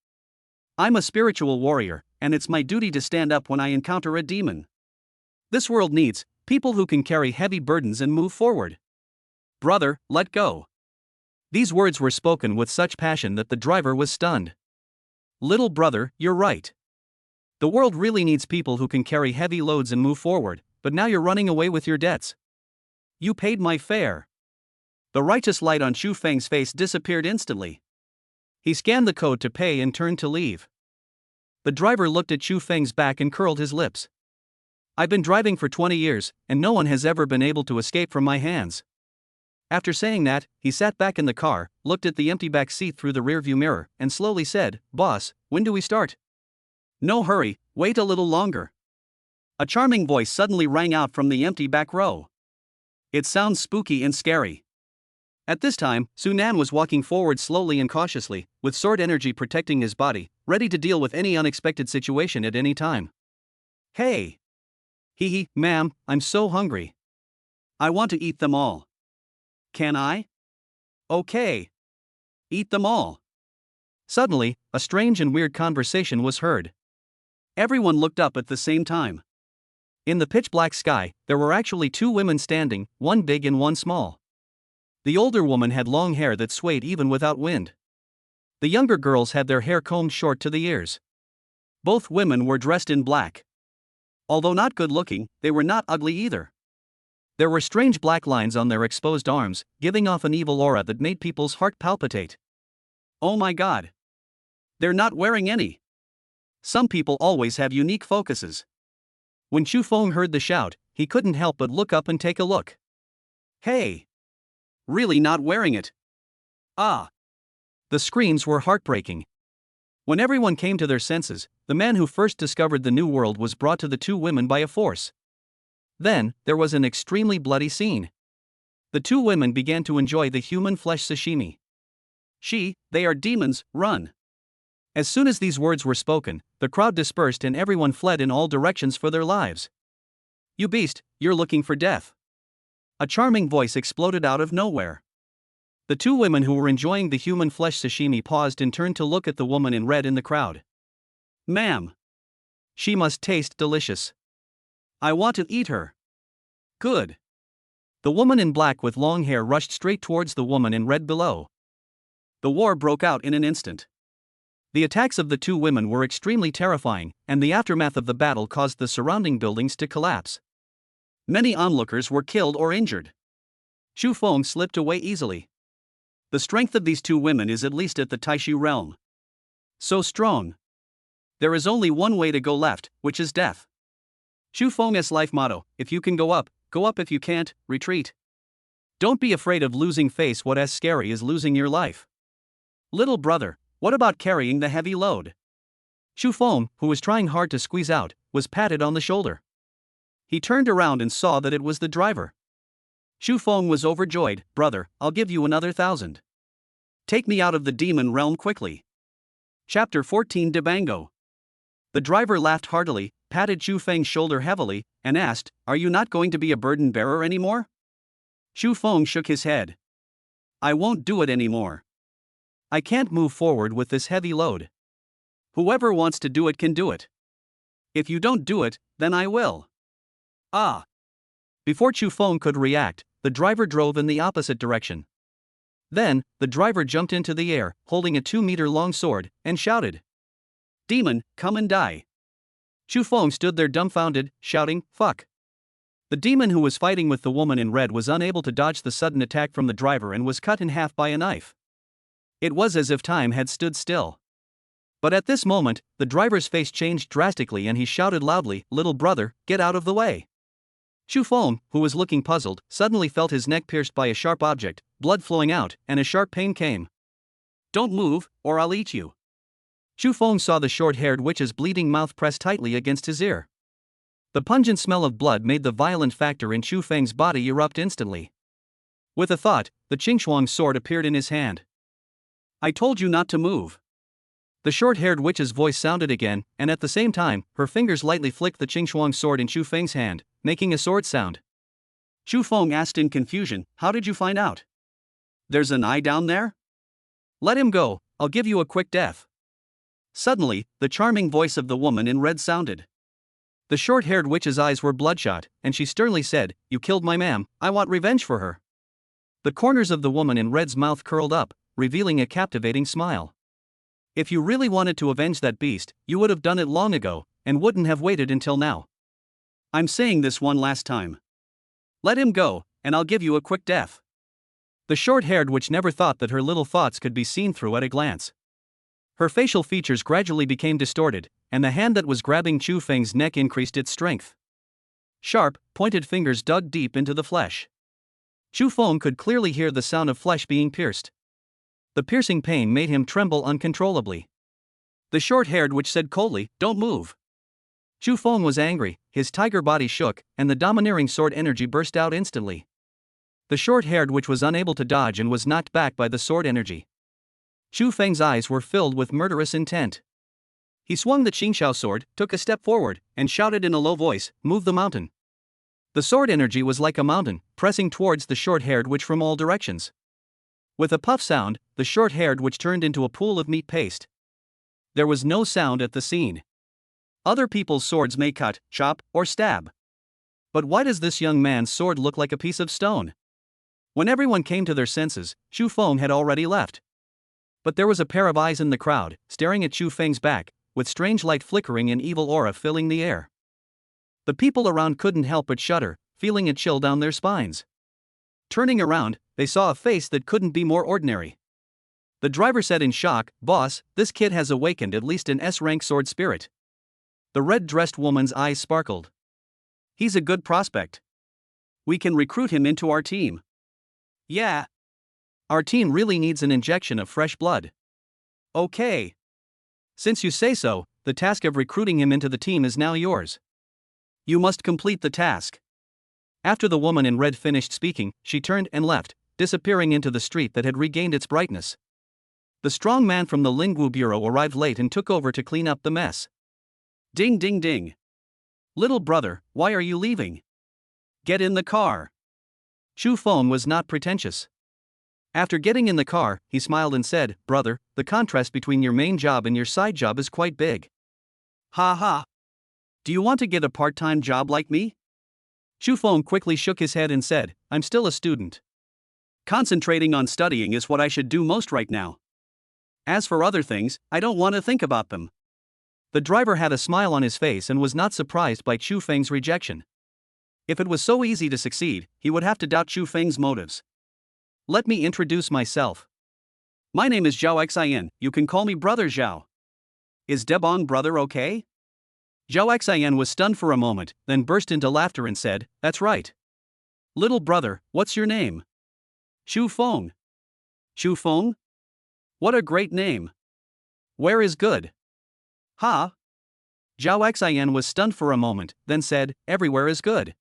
I'm a spiritual warrior, and it's my duty to stand up when I encounter a demon. This world needs people who can carry heavy burdens and move forward. Brother, let go." These words were spoken with such passion that the driver was stunned. "Little brother, you're right. The world really needs people who can carry heavy loads and move forward, but now you're running away with your debts. You paid my fare." The righteous light on Chu Feng's face disappeared instantly. He scanned the code to pay and turned to leave. The driver looked at Chu Feng's back and curled his lips. "I've been driving for 20 years, and no one has ever been able to escape from my hands." After saying that, he sat back in the car, looked at the empty back seat through the rearview mirror, and slowly said, "Boss, when do we start?" "No hurry, wait a little longer." A charming voice suddenly rang out from the empty back row. "It sounds spooky and scary." At this time, Su Nan was walking forward slowly and cautiously, with sword energy protecting his body, ready to deal with any unexpected situation at any time. "Hey! Hee, ma'am, I'm so hungry. I want to eat them all. Can I?" "Okay. Eat them all." Suddenly, a strange and weird conversation was heard. Everyone looked up at the same time. In the pitch-black sky, there were actually two women standing, one big and one small. The older woman had long hair that swayed even without wind. The younger girls had their hair combed short to the ears. Both women were dressed in black. Although not good looking, they were not ugly either. There were strange black lines on their exposed arms, giving off an evil aura that made people's heart palpitate. Oh my god. They're not wearing any. Some people always have unique focuses. When Chu Feng heard the shout, he couldn't help but look up and take a look. Hey! Really not wearing it? Ah! The screams were heartbreaking. When everyone came to their senses, the man who first discovered the new world was brought to the two women by a force. Then, there was an extremely bloody scene. The two women began to enjoy the human flesh sashimi. They are demons, run! As soon as these words were spoken, the crowd dispersed and everyone fled in all directions for their lives. You beast, you're looking for death. A charming voice exploded out of nowhere. The two women who were enjoying the human flesh sashimi paused and turned to look at the woman in red in the crowd. Ma'am. She must taste delicious. I want to eat her. Good. The woman in black with long hair rushed straight towards the woman in red below. The war broke out in an instant. The attacks of the two women were extremely terrifying, and the aftermath of the battle caused the surrounding buildings to collapse. Many onlookers were killed or injured. Chu Feng slipped away easily. The strength of these two women is at least at the Taishu realm. So strong. There is only one way to go left, which is death. Chu Feng's life motto: if you can go up, if you can't, retreat. Don't be afraid of losing face. What as scary as losing your life. Little brother, what about carrying the heavy load? Chu Feng, who was trying hard to squeeze out, was patted on the shoulder. He turned around and saw that it was the driver. Chu Feng was overjoyed. Brother, I'll give you another 1,000. Take me out of the demon realm quickly. Chapter 14 Debango. The driver laughed heartily, patted Chu Feng's shoulder heavily, and asked, Are you not going to be a burden bearer anymore? Chu Feng shook his head. I won't do it anymore. I can't move forward with this heavy load. Whoever wants to do it can do it. If you don't do it, then I will. Ah! Before Chu Feng could react, the driver drove in the opposite direction. Then, the driver jumped into the air, holding a 2-meter-long sword, and shouted, Demon, come and die. Chu Feng stood there dumbfounded, shouting, Fuck. The demon who was fighting with the woman in red was unable to dodge the sudden attack from the driver and was cut in half by a knife. It was as if time had stood still. But at this moment, the driver's face changed drastically and he shouted loudly, Little brother, get out of the way. Chu Feng, who was looking puzzled, suddenly felt his neck pierced by a sharp object, blood flowing out, and a sharp pain came. Don't move, or I'll eat you. Chu Feng saw the short-haired witch's bleeding mouth press tightly against his ear. The pungent smell of blood made the violent factor in Chu Feng's body erupt instantly. With a thought, the Qingxuang sword appeared in his hand. I told you not to move. The short-haired witch's voice sounded again, and at the same time, her fingers lightly flicked the Qingxuang sword in Chu Feng's hand, making a sword sound. Chu Feng asked in confusion, How did you find out? There's an eye down there? Let him go, I'll give you a quick death. Suddenly, the charming voice of the woman in red sounded. The short-haired witch's eyes were bloodshot, and she sternly said, You killed my ma'am, I want revenge for her. The corners of the woman in red's mouth curled up, revealing a captivating smile. If you really wanted to avenge that beast, you would have done it long ago, and wouldn't have waited until now. I'm saying this one last time. Let him go, and I'll give you a quick death. The short-haired witch never thought that her little thoughts could be seen through at a glance. Her facial features gradually became distorted, and the hand that was grabbing Chu Feng's neck increased its strength. Sharp, pointed fingers dug deep into the flesh. Chu Feng could clearly hear the sound of flesh being pierced. The piercing pain made him tremble uncontrollably. The short-haired witch said coldly, Don't move. Chu Feng was angry, his tiger body shook, and the domineering sword energy burst out instantly. The short-haired witch was unable to dodge and was knocked back by the sword energy. Chu Feng's eyes were filled with murderous intent. He swung the Qingxiao sword, took a step forward, and shouted in a low voice, Move the mountain. The sword energy was like a mountain, pressing towards the short-haired witch from all directions. With a puff sound, the short-haired witch turned into a pool of meat paste. There was no sound at the scene. Other people's swords may cut, chop, or stab. But why does this young man's sword look like a piece of stone? When everyone came to their senses, Chu Feng had already left. But there was a pair of eyes in the crowd, staring at Chu Feng's back, with strange light flickering and evil aura filling the air. The people around couldn't help but shudder, feeling a chill down their spines. Turning around, they saw a face that couldn't be more ordinary. The driver said in shock, "Boss, this kid has awakened at least an S-rank sword spirit." The red-dressed woman's eyes sparkled. "He's a good prospect. We can recruit him into our team." "Yeah. Our team really needs an injection of fresh blood." "Okay. Since you say so, the task of recruiting him into the team is now yours. You must complete the task." After the woman in red finished speaking, she turned and left, disappearing into the street that had regained its brightness. The strong man from the Lingwu Bureau arrived late and took over to clean up the mess. "Ding ding ding. Little brother, why are you leaving? Get in the car." Chu Feng was not pretentious. After getting in the car, he smiled and said, "Brother, the contrast between your main job and your side job is quite big." "Ha ha. Do you want to get a part-time job like me?" Chu Feng quickly shook his head and said, "I'm still a student. Concentrating on studying is what I should do most right now. As for other things, I don't want to think about them." The driver had a smile on his face and was not surprised by Chu Feng's rejection. If it was so easy to succeed, he would have to doubt Chu Feng's motives. "Let me introduce myself. My name is Zhao Xian, you can call me Brother Zhao. Is Debong brother okay?" Zhao Xian was stunned for a moment, then burst into laughter and said, "That's right. Little brother, what's your name?" "Chu Feng." "Chu Feng? What a great name. Where is good?" "Ha?" Zhao Xian was stunned for a moment, then said, "Everywhere is good.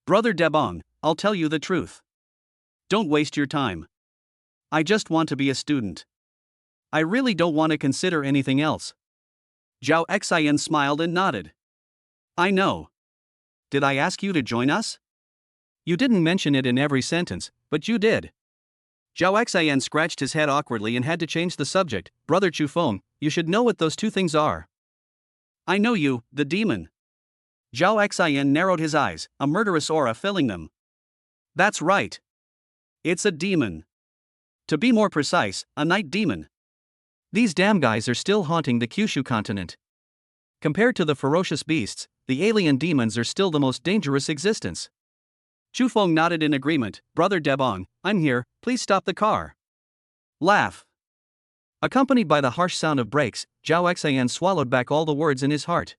Brother Debong, I'll tell you the truth. Don't waste your time. I just want to be a student. I really don't want to consider anything else." Zhao Xian smiled and nodded. "I know. Did I ask you to join us?" "You didn't mention it in every sentence, but you did." Zhao Xian scratched his head awkwardly and had to change the subject. "Brother Chu Feng, you should know what those two things are." "I know you, the demon." Zhao Xian narrowed his eyes, a murderous aura filling them. "That's right. It's a demon. To be more precise, a night demon. These damn guys are still haunting the Kyushu continent. Compared to the ferocious beasts, the alien demons are still the most dangerous existence." Chu Feng nodded in agreement. "Brother Debong, I'm here, please stop the car." Laugh. Accompanied by the harsh sound of brakes, Zhao Xian swallowed back all the words in his heart.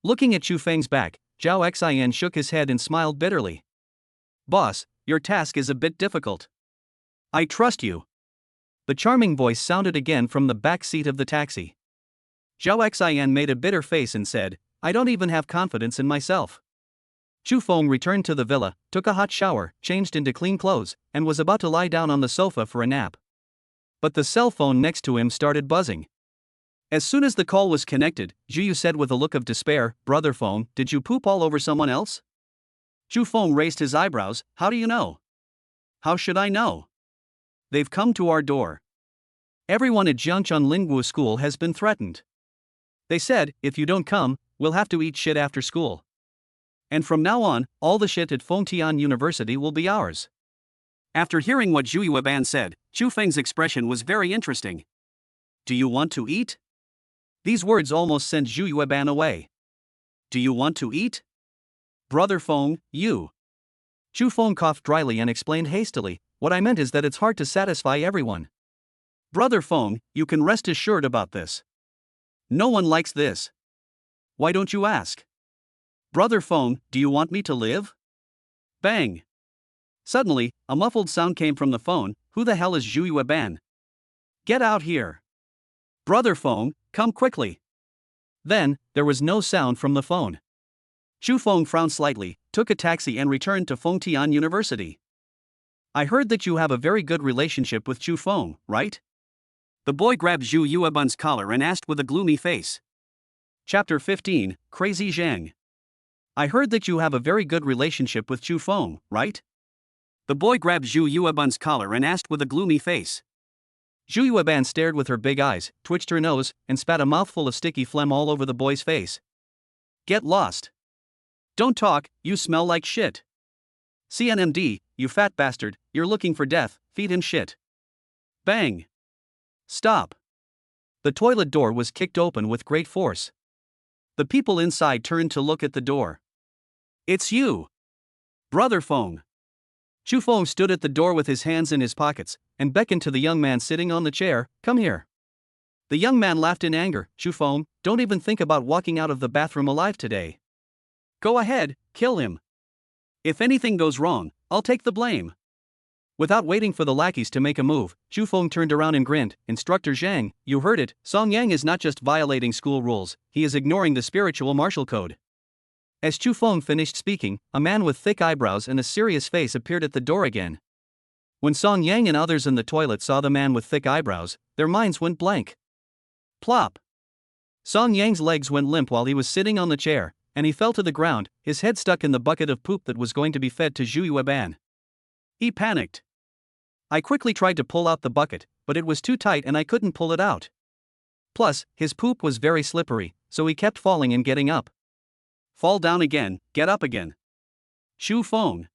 Looking at Chu Feng's back, Zhao Xian shook his head and smiled bitterly. "Boss, your task is a bit difficult. I trust you." The charming voice sounded again from the back seat of the taxi. Zhao Xian made a bitter face and said, "I don't even have confidence in myself." Chu Feng returned to the villa, took a hot shower, changed into clean clothes, and was about to lie down on the sofa for a nap. But the cell phone next to him started buzzing. As soon as the call was connected, Zhu Yu said with a look of despair, "Brother Feng, did you poop all over someone else?" Chu Feng raised his eyebrows. "How do you know?" "How should I know? They've come to our door. Everyone at Jiangchun Lingwu School has been threatened. They said, if you don't come, we'll have to eat shit after school. And from now on, all the shit at Fengtian University will be ours." After hearing what Zhu Yueban said, Chu Feng's expression was very interesting. "Do you want to eat?" These words almost sent Zhu Yueban away. "Do you want to eat? Brother Feng, you." Chu Feng coughed dryly and explained hastily, "What I meant is that it's hard to satisfy everyone. Brother Feng, you can rest assured about this. No one likes this. Why don't you ask? Brother Feng, do you want me to live?" Bang! Suddenly, a muffled sound came from the phone. "Who the hell is Zhu Yueban? Get out here. Brother Feng, come quickly." Then, there was no sound from the phone. Chu Feng frowned slightly, took a taxi and returned to Fengtian University. "I heard that you have a very good relationship with Chu Feng, right?" The boy grabbed Zhu Yueban's collar and asked with a gloomy face. Chapter 15, Crazy Zhang. "I heard that you have a very good relationship with Chu Feng, right?" The boy grabbed Zhu Yueban's collar and asked with a gloomy face. Zhu Yueban stared with her big eyes, twitched her nose, and spat a mouthful of sticky phlegm all over the boy's face. "Get lost. Don't talk, you smell like shit. CNMD, you fat bastard, you're looking for death, feed him shit." Bang! Stop. The toilet door was kicked open with great force. The people inside turned to look at the door. It's you! Brother Feng. Chu Feng stood at the door with his hands in his pockets, and beckoned to the young man sitting on the chair, come here. The young man laughed in anger, Chu Feng, don't even think about walking out of the bathroom alive today. Go ahead, kill him. If anything goes wrong, I'll take the blame. Without waiting for the lackeys to make a move, Chu Feng turned around and grinned, Instructor Zhang, you heard it, Song Yang is not just violating school rules, he is ignoring the spiritual martial code. As Chu Feng finished speaking, a man with thick eyebrows and a serious face appeared at the door again. When Song Yang and others in the toilet saw the man with thick eyebrows, their minds went blank. Plop! Song Yang's legs went limp while he was sitting on the chair, and he fell to the ground, his head stuck in the bucket of poop that was going to be fed to Zhu Yueban. He panicked. I quickly tried to pull out the bucket, but it was too tight and I couldn't pull it out. Plus, his poop was very slippery, so he kept falling and getting up. Fall down again, get up again. Chu Feng.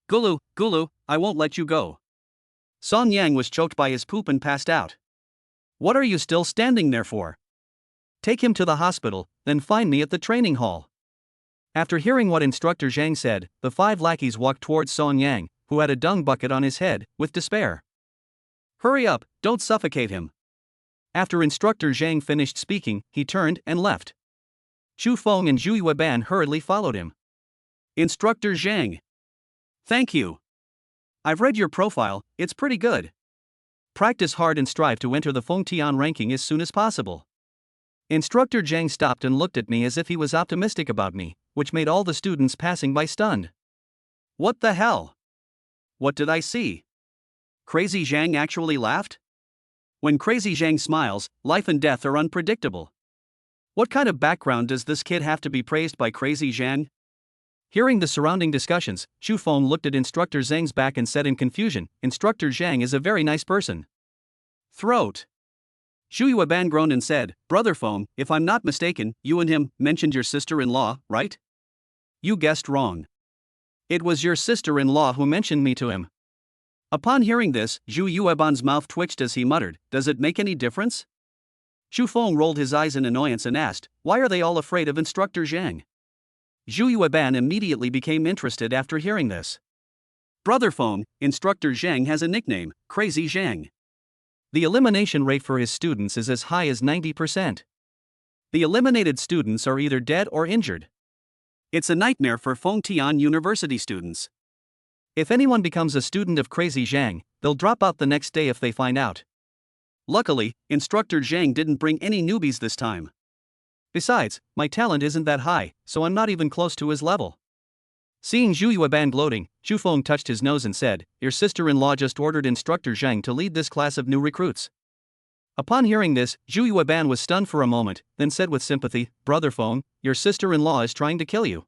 Gulu, Gulu, I won't let you go. Song Yang was choked by his poop and passed out. What are you still standing there for? Take him to the hospital, then find me at the training hall. After hearing what Instructor Zhang said, the 5 lackeys walked towards Song Yang, who had a dung bucket on his head, with despair. Hurry up, don't suffocate him. After Instructor Zhang finished speaking, he turned and left. Chu Feng and Zhu Yueban hurriedly followed him. Instructor Zhang. Thank you. I've read your profile, it's pretty good. Practice hard and strive to enter the Fengtian ranking as soon as possible. Instructor Zhang stopped and looked at me as if he was optimistic about me, which made all the students passing by stunned. What the hell? What did I see? Crazy Zhang actually laughed? When Crazy Zhang smiles, life and death are unpredictable. What kind of background does this kid have to be praised by Crazy Zhang? Hearing the surrounding discussions, Chu Feng looked at Instructor Zhang's back and said in confusion, Instructor Zhang is a very nice person. Throat. Zhu Yueban groaned and said, Brother Feng, if I'm not mistaken, you and him mentioned your sister-in-law, right? You guessed wrong. It was your sister-in-law who mentioned me to him. Upon hearing this, Zhu Yueban's mouth twitched as he muttered, does it make any difference? Chu Feng rolled his eyes in annoyance and asked, why are they all afraid of Instructor Zhang? Zhu Yueban immediately became interested after hearing this. Brother Feng, Instructor Zhang has a nickname, Crazy Zhang. The elimination rate for his students is as high as 90%. The eliminated students are either dead or injured. It's a nightmare for Fengtian University students. If anyone becomes a student of Crazy Zhang, they'll drop out the next day if they find out. Luckily, Instructor Zhang didn't bring any newbies this time. Besides, my talent isn't that high, so I'm not even close to his level. Seeing Zhu Yueban gloating, Chu Feng touched his nose and said, your sister-in-law just ordered Instructor Zhang to lead this class of new recruits. Upon hearing this, Zhu Yueban was stunned for a moment, then said with sympathy, Brother Feng, your sister-in-law is trying to kill you.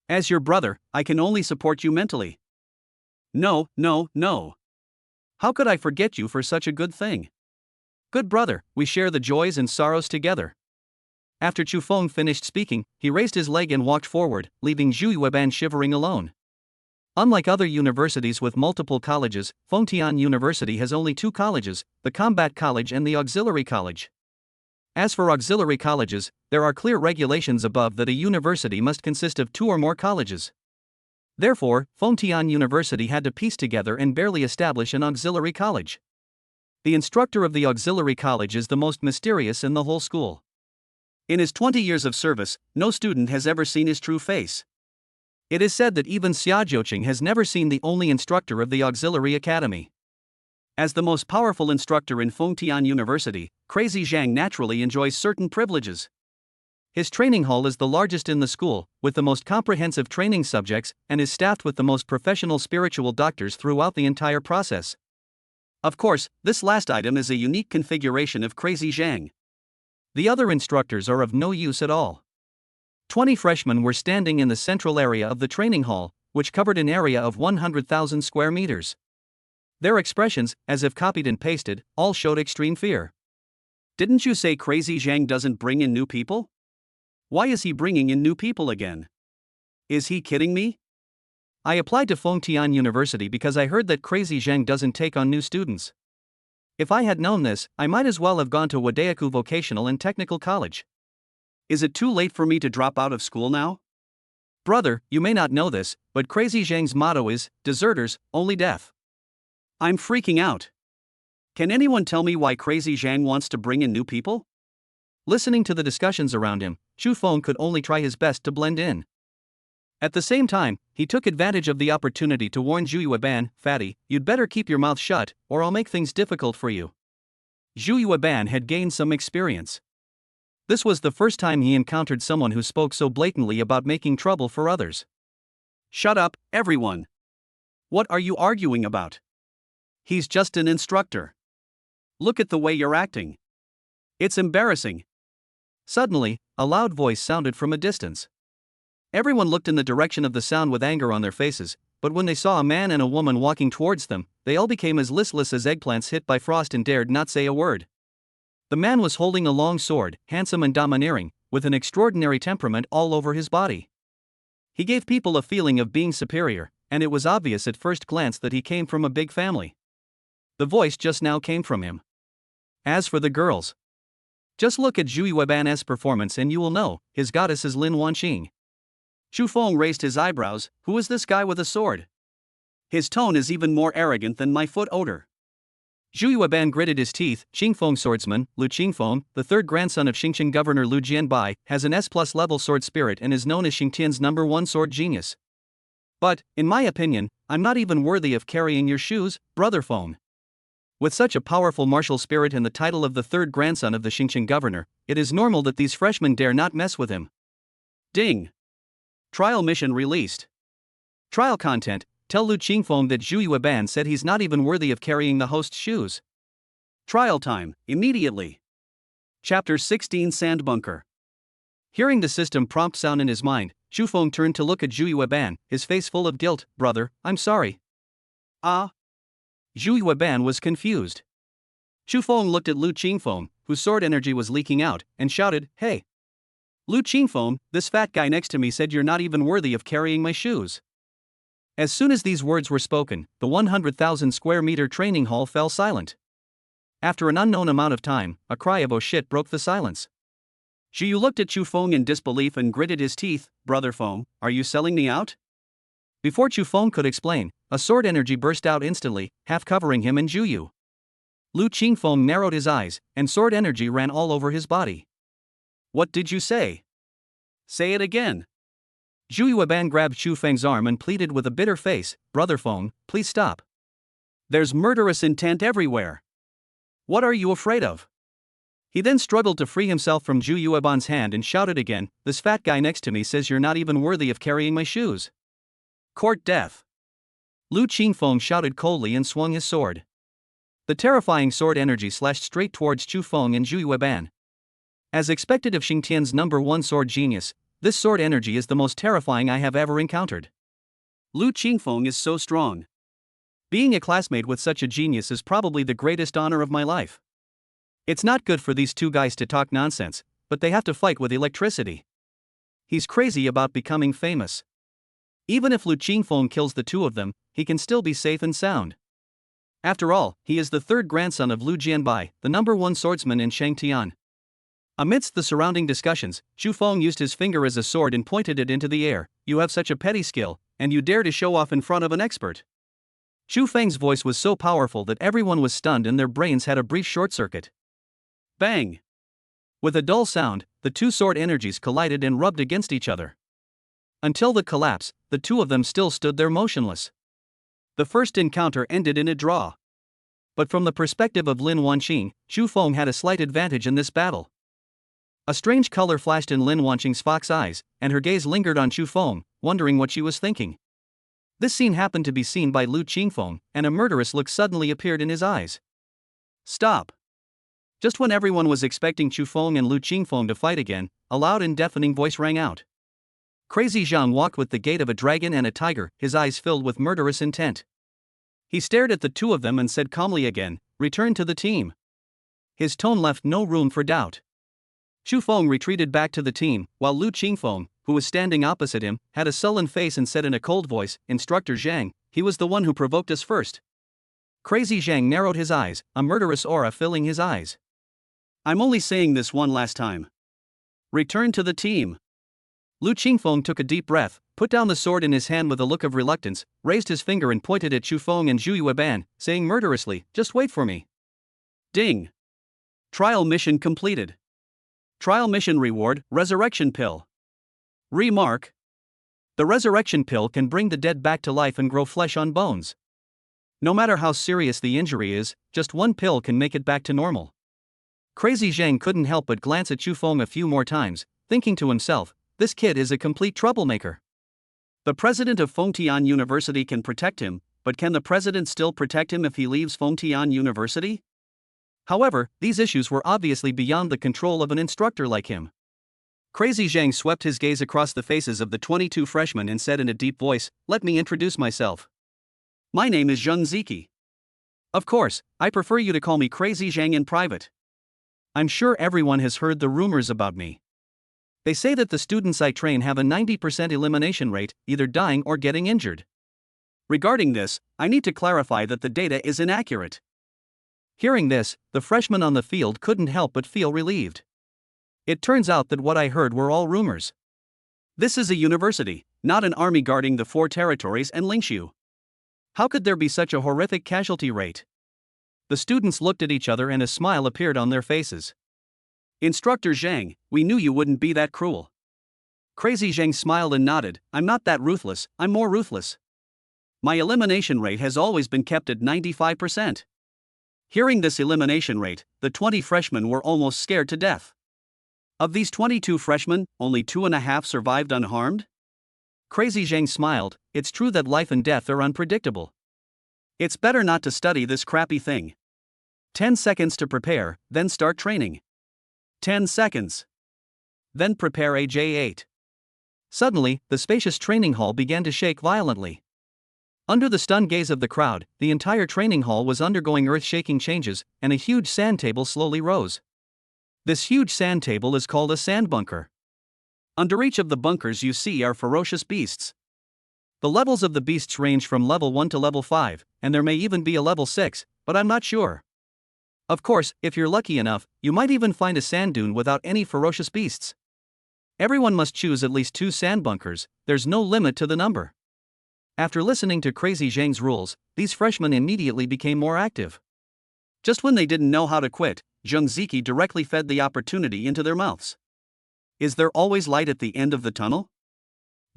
As your brother, I can only support you mentally. No. How could I forget you for such a good thing? Good brother, we share the joys and sorrows together. After Chu Feng finished speaking, he raised his leg and walked forward, leaving Zhu Yueban shivering alone. Unlike other universities with multiple colleges, Fengtian University has only 2 colleges, the Combat College and the Auxiliary College. As for auxiliary colleges, there are clear regulations above that a university must consist of 2 or more colleges. Therefore, Fengtian University had to piece together and barely establish an auxiliary college. The instructor of the auxiliary college is the most mysterious in the whole school. In his 20 years of service, no student has ever seen his true face. It is said that even Xia Jiuqing has never seen the only instructor of the auxiliary academy. As the most powerful instructor in Fengtian University, Crazy Zhang naturally enjoys certain privileges. His training hall is the largest in the school, with the most comprehensive training subjects, and is staffed with the most professional spiritual doctors throughout the entire process. Of course, this last item is a unique configuration of Crazy Zhang. The other instructors are of no use at all. 20 freshmen were standing in the central area of the training hall, which covered an area of 100,000 square meters. Their expressions, as if copied and pasted, all showed extreme fear. Didn't you say Crazy Zhang doesn't bring in new people? Why is he bringing in new people again? Is he kidding me? I applied to Fengtian University because I heard that Crazy Zhang doesn't take on new students. If I had known this, I might as well have gone to Wadayaku Vocational and Technical College. Is it too late for me to drop out of school now? Brother, you may not know this, but Crazy Zhang's motto is, deserters, only death. I'm freaking out. Can anyone tell me why Crazy Zhang wants to bring in new people? Listening to the discussions around him, Chu Feng could only try his best to blend in. At the same time, he took advantage of the opportunity to warn Zhu Yueban, "Fatty, you'd better keep your mouth shut, or I'll make things difficult for you." Zhu Yueban had gained some experience. This was the first time he encountered someone who spoke so blatantly about making trouble for others. Shut up, everyone. What are you arguing about? He's just an instructor. Look at the way you're acting. It's embarrassing. Suddenly, a loud voice sounded from a distance. Everyone looked in the direction of the sound with anger on their faces, but when they saw a man and a woman walking towards them, they all became as listless as eggplants hit by frost and dared not say a word. The man was holding a long sword, handsome and domineering, with an extraordinary temperament all over his body. He gave people a feeling of being superior, and it was obvious at first glance that he came from a big family. The voice just now came from him. As for the girls, just look at Zhu Yueban's performance and you will know, his goddess is Lin Wanqing. Chu Feng raised his eyebrows. Who is this guy with a sword? His tone is even more arrogant than my foot odor. Zhu Yueban gritted his teeth. Xingfeng swordsman, Lu Qingfeng, the third grandson of Xingqiang governor Lu Jianbai, has an S+ level sword spirit and is known as Xingtian's #1 sword genius. But, in my opinion, I'm not even worthy of carrying your shoes, brother Feng. With such a powerful martial spirit and the title of the third grandson of the Xingqiang governor, it is normal that these freshmen dare not mess with him. Ding! Trial mission released. Trial content: tell Lu Qingfeng that Zhu Yueban said he's not even worthy of carrying the host's shoes. Trial time, immediately. Chapter 16 Sand Bunker. Hearing the system prompt sound in his mind, Chu Feng turned to look at Zhu Yueban, his face full of guilt. Brother, I'm sorry. Ah? Zhu Yueban was confused. Chu Feng looked at Lu Qingfeng, whose sword energy was leaking out, and shouted, Hey! Lu Qingfeng, this fat guy next to me said you're not even worthy of carrying my shoes. As soon as these words were spoken, the 100,000 square meter training hall fell silent. After an unknown amount of time, a cry of "oh shit" broke the silence. Zhu Yu looked at Chu Feng in disbelief and gritted his teeth. Brother Feng, are you selling me out? Before Chu Feng could explain, a sword energy burst out instantly, half covering him and Zhu Yu. Lu Qingfeng narrowed his eyes, and sword energy ran all over his body. What did you say? Say it again. Zhu Yueban grabbed Chu Feng's arm and pleaded with a bitter face, Brother Feng, please stop. There's murderous intent everywhere. What are you afraid of? He then struggled to free himself from Zhu Yueban's hand and shouted again, this fat guy next to me says you're not even worthy of carrying my shoes. Court death. Lu Qingfeng shouted coldly and swung his sword. The terrifying sword energy slashed straight towards Chu Feng and Zhu Yueban. As expected of Xingtian's #1 sword genius, this sword energy is the most terrifying I have ever encountered. Lu Qingfeng is so strong. Being a classmate with such a genius is probably the greatest honor of my life. It's not good for these two guys to talk nonsense, but they have to fight with electricity. He's crazy about becoming famous. Even if Lu Qingfeng kills the two of them, he can still be safe and sound. After all, he is the third grandson of Lu Jianbai, the #1 swordsman in Shangtian. Amidst the surrounding discussions, Chu Feng used his finger as a sword and pointed it into the air. You have such a petty skill, and you dare to show off in front of an expert. Chu Feng's voice was so powerful that everyone was stunned and their brains had a brief short circuit. Bang! With a dull sound, the two sword energies collided and rubbed against each other. Until the collapse, the two of them still stood there motionless. The first encounter ended in a draw. But from the perspective of Lin Wanqing, Chu Feng had a slight advantage in this battle. A strange color flashed in Lin Wanqing's fox eyes, and her gaze lingered on Chu Feng, wondering what she was thinking. This scene happened to be seen by Lu Qingfeng, and a murderous look suddenly appeared in his eyes. Stop! Just when everyone was expecting Chu Feng and Lu Qingfeng to fight again, a loud and deafening voice rang out. Crazy Zhang walked with the gait of a dragon and a tiger, his eyes filled with murderous intent. He stared at the two of them and said calmly again, return to the team. His tone left no room for doubt. Chu Feng retreated back to the team, while Lu Qingfeng, who was standing opposite him, had a sullen face and said in a cold voice, Instructor Zhang, he was the one who provoked us first. Crazy Zhang narrowed his eyes, a murderous aura filling his eyes. I'm only saying this one last time. Return to the team. Lu Qingfeng took a deep breath, put down the sword in his hand with a look of reluctance, raised his finger and pointed at Chu Feng and Zhu Yueban, saying murderously, just wait for me. Ding. Trial mission completed. Trial mission reward, resurrection pill. Remark. The resurrection pill can bring the dead back to life and grow flesh on bones. No matter how serious the injury is, just one pill can make it back to normal. Crazy Zhang couldn't help but glance at Chu Feng a few more times, thinking to himself, this kid is a complete troublemaker. The president of Fengtian University can protect him, but can the president still protect him if he leaves Fengtian University? However, these issues were obviously beyond the control of an instructor like him. Crazy Zhang swept his gaze across the faces of the 22 freshmen and said in a deep voice, let me introduce myself. My name is Zheng Ziki. Of course, I prefer you to call me Crazy Zhang in private. I'm sure everyone has heard the rumors about me. They say that the students I train have a 90% elimination rate, either dying or getting injured. Regarding this, I need to clarify that the data is inaccurate. Hearing this, the freshmen on the field couldn't help but feel relieved. It turns out that what I heard were all rumors. This is a university, not an army guarding the 4 territories and Lingshu. How could there be such a horrific casualty rate? The students looked at each other and a smile appeared on their faces. Instructor Zhang, we knew you wouldn't be that cruel. Crazy Zhang smiled and nodded, I'm not that ruthless, I'm more ruthless. My elimination rate has always been kept at 95%. Hearing this elimination rate, the 20 freshmen were almost scared to death. Of these 22 freshmen, only 2.5 survived unharmed? Crazy Zhang smiled, it's true that life and death are unpredictable. It's better not to study this crappy thing. 10 seconds to prepare, then start training. 10 seconds. Then prepare AJ8. Suddenly, the spacious training hall began to shake violently. Under the stunned gaze of the crowd, the entire training hall was undergoing earth-shaking changes, and a huge sand table slowly rose. This huge sand table is called a sand bunker. Under each of the bunkers you see are ferocious beasts. The levels of the beasts range from level 1 to level 5, and there may even be a level 6, but I'm not sure. Of course, if you're lucky enough, you might even find a sand dune without any ferocious beasts. Everyone must choose at least 2 sand bunkers, there's no limit to the number. After listening to Crazy Zhang's rules, these freshmen immediately became more active. Just when they didn't know how to quit, Zheng Ziki directly fed the opportunity into their mouths. Is there always light at the end of the tunnel?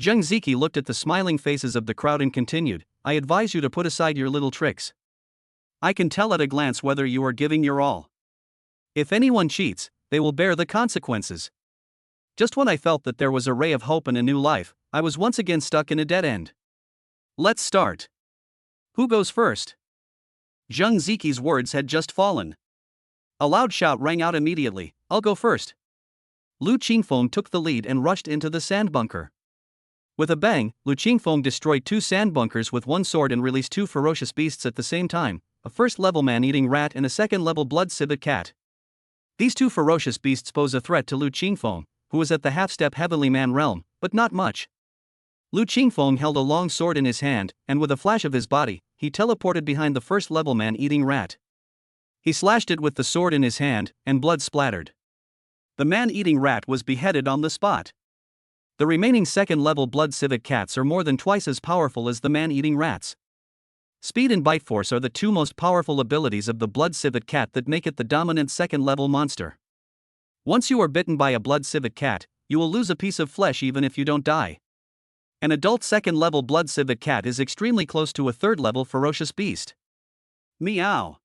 Zheng Ziki looked at the smiling faces of the crowd and continued, I advise you to put aside your little tricks. I can tell at a glance whether you are giving your all. If anyone cheats, they will bear the consequences. Just when I felt that there was a ray of hope and a new life, I was once again stuck in a dead end. Let's start. Who goes first? Zheng Ziki's words had just fallen. A loud shout rang out immediately, I'll go first. Lu Qingfeng took the lead and rushed into the sand bunker. With a bang, Lu Qingfeng destroyed 2 sand bunkers with one sword and released 2 ferocious beasts at the same time, a first-level man-eating rat and a second-level blood-civet cat. These 2 ferocious beasts pose a threat to Lu Qingfeng, who was at the half-step heavenly man realm, but not much. Lu Qingfeng held a long sword in his hand, and with a flash of his body, he teleported behind the first-level man-eating rat. He slashed it with the sword in his hand, and blood splattered. The man-eating rat was beheaded on the spot. The remaining second-level blood-civet cats are more than twice as powerful as the man-eating rats. Speed and bite force are the 2 most powerful abilities of the blood-civet cat that make it the dominant second-level monster. Once you are bitten by a blood-civet cat, you will lose a piece of flesh even if you don't die. An adult second-level blood-civet cat is extremely close to a third-level ferocious beast. Meow.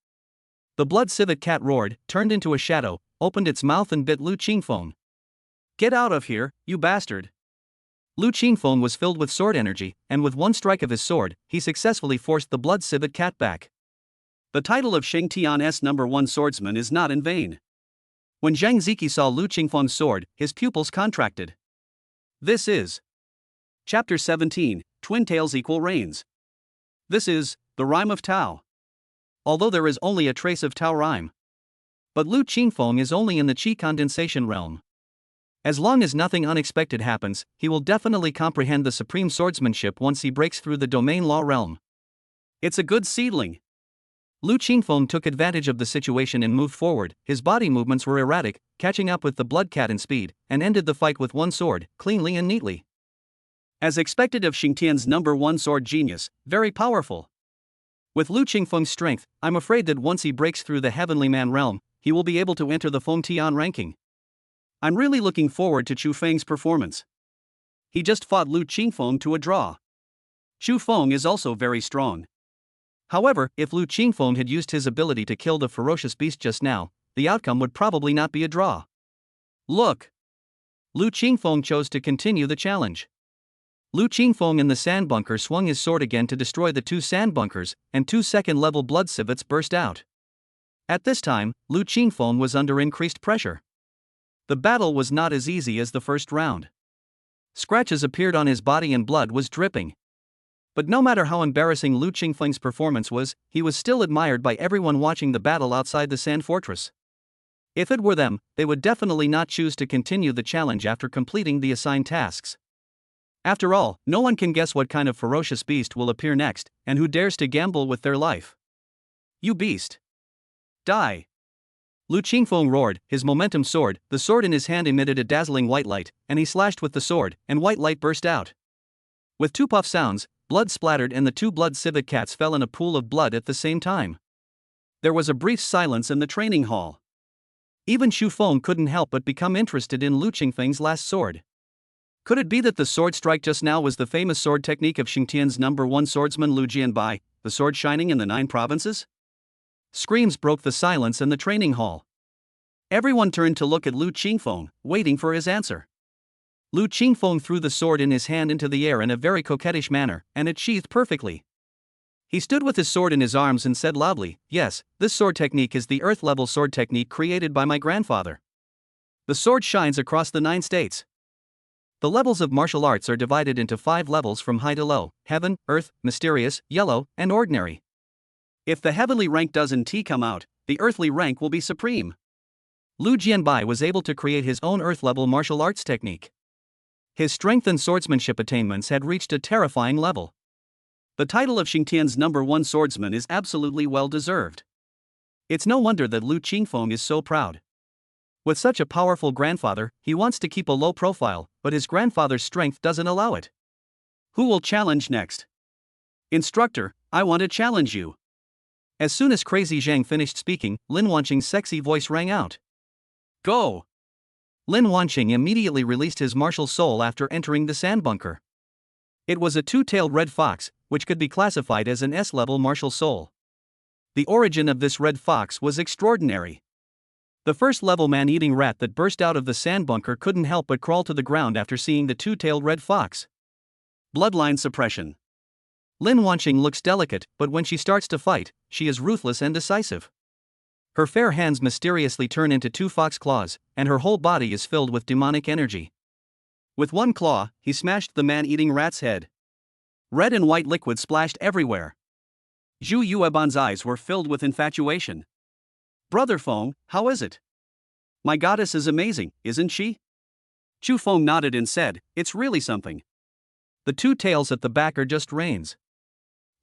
The blood-civet cat roared, turned into a shadow, opened its mouth and bit Lu Qingfeng. Get out of here, you bastard. Lu Qingfeng was filled with sword energy, and with one strike of his sword, he successfully forced the blood-civet cat back. The title of Shengtian's #1 swordsman is not in vain. When Zheng Ziki saw Lu Qingfeng's sword, his pupils contracted. This is Chapter 17, Twin Tails Equal Reigns. This is the rhyme of Tao. Although there is only a trace of Tao rhyme. But Lu Qingfeng is only in the Qi condensation realm. As long as nothing unexpected happens, he will definitely comprehend the supreme swordsmanship once he breaks through the domain law realm. It's a good seedling. Lu Qingfeng took advantage of the situation and moved forward. His body movements were erratic, catching up with the blood cat in speed, and ended the fight with one sword, cleanly and neatly. As expected of Xingtian's #1 sword genius, very powerful. With Lu Qingfeng's strength, I'm afraid that once he breaks through the Heavenly Man realm, he will be able to enter the Feng Tian ranking. I'm really looking forward to Chu Feng's performance. He just fought Lu Qingfeng to a draw. Chu Feng is also very strong. However, if Lu Qingfeng had used his ability to kill the ferocious beast just now, the outcome would probably not be a draw. Look! Lu Qingfeng chose to continue the challenge. Lu Qingfeng in the sand bunker swung his sword again to destroy the 2 sand bunkers, and 2 second-level blood civets burst out. At this time, Lu Qingfeng was under increased pressure. The battle was not as easy as the first round. Scratches appeared on his body and blood was dripping. But no matter how embarrassing Lu Qingfeng's performance was, he was still admired by everyone watching the battle outside the sand fortress. If it were them, they would definitely not choose to continue the challenge after completing the assigned tasks. After all, no one can guess what kind of ferocious beast will appear next, and who dares to gamble with their life. You beast! Die! Lu Qingfeng roared, his momentum soared, the sword in his hand emitted a dazzling white light, and he slashed with the sword, and white light burst out. With 2 puff sounds, blood splattered and the 2 blood civet cats fell in a pool of blood at the same time. There was a brief silence in the training hall. Even Chu Feng couldn't help but become interested in Lu Qingfeng's last sword. Could it be that the sword strike just now was the famous sword technique of Xingtian's #1 swordsman Lu Jianbai, the sword shining in the 9 provinces? Screams broke the silence in the training hall. Everyone turned to look at Lu Qingfeng, waiting for his answer. Lu Qingfeng threw the sword in his hand into the air in a very coquettish manner, and it sheathed perfectly. He stood with his sword in his arms and said loudly, "Yes, this sword technique is the earth-level sword technique created by my grandfather. The sword shines across the 9 states. The levels of martial arts are divided into 5 levels from high to low: heaven, earth, mysterious, yellow, and ordinary. If the heavenly rank doesn't come out, the earthly rank will be supreme." Lu Jianbai was able to create his own earth-level martial arts technique. His strength and swordsmanship attainments had reached a terrifying level. The title of Xingtian's #1 swordsman is absolutely well-deserved. It's no wonder that Lu Qingfeng is so proud. With such a powerful grandfather, he wants to keep a low profile, but his grandfather's strength doesn't allow it. Who will challenge next? Instructor, I want to challenge you. As soon as Crazy Zhang finished speaking, Lin Wanqing's sexy voice rang out. Go! Lin Wanqing immediately released his martial soul after entering the sand bunker. It was a 2-tailed red fox, which could be classified as an S-level martial soul. The origin of this red fox was extraordinary. The first-level man-eating rat that burst out of the sand bunker couldn't help but crawl to the ground after seeing the 2-tailed red fox. Bloodline suppression. Lin Wanqing looks delicate, but when she starts to fight, she is ruthless and decisive. Her fair hands mysteriously turn into 2 fox claws, and her whole body is filled with demonic energy. With one claw, he smashed the man-eating rat's head. Red and white liquid splashed everywhere. Zhu Yueban's eyes were filled with infatuation. Brother Feng, how is it? My goddess is amazing, isn't she? Chu Feng nodded and said, it's really something. The 2 tails at the back are just reins.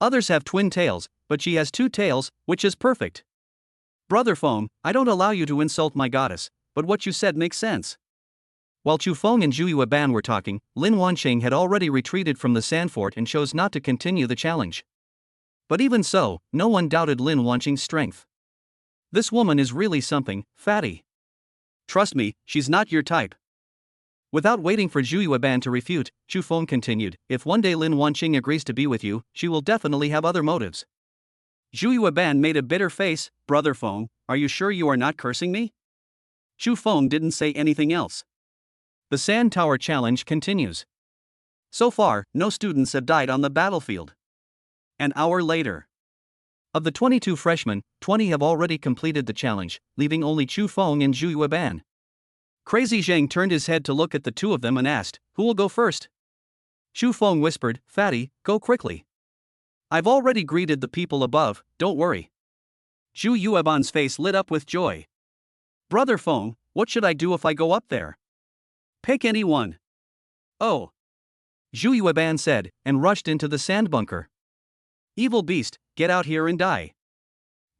Others have twin tails, but she has 2 tails, which is perfect. Brother Feng, I don't allow you to insult my goddess, but what you said makes sense. While Chu Feng and Zhu Yueban were talking, Lin Wanqing had already retreated from the sand fort and chose not to continue the challenge. But even so, no one doubted Lin Wanqing's strength. This woman is really something, fatty. Trust me, she's not your type. Without waiting for Zhu Yueban to refute, Chu Feng continued, if one day Lin Wanqing agrees to be with you, she will definitely have other motives. Zhu Yueban made a bitter face. Brother Feng, are you sure you are not cursing me? Chu Feng didn't say anything else. The Sand Tower Challenge continues. So far, no students have died on the battlefield. An hour later. Of the 22 freshmen, 20 have already completed the challenge, leaving only Chu Feng and Zhu Yueban. Crazy Zhang turned his head to look at the 2 of them and asked, who will go first? Chu Feng whispered, Fatty, go quickly. I've already greeted the people above, don't worry. Zhu Yueban's face lit up with joy. Brother Feng, what should I do if I go up there? Pick anyone. Oh. Zhu Yueban said, and rushed into the sand bunker. Evil beast, get out here and die.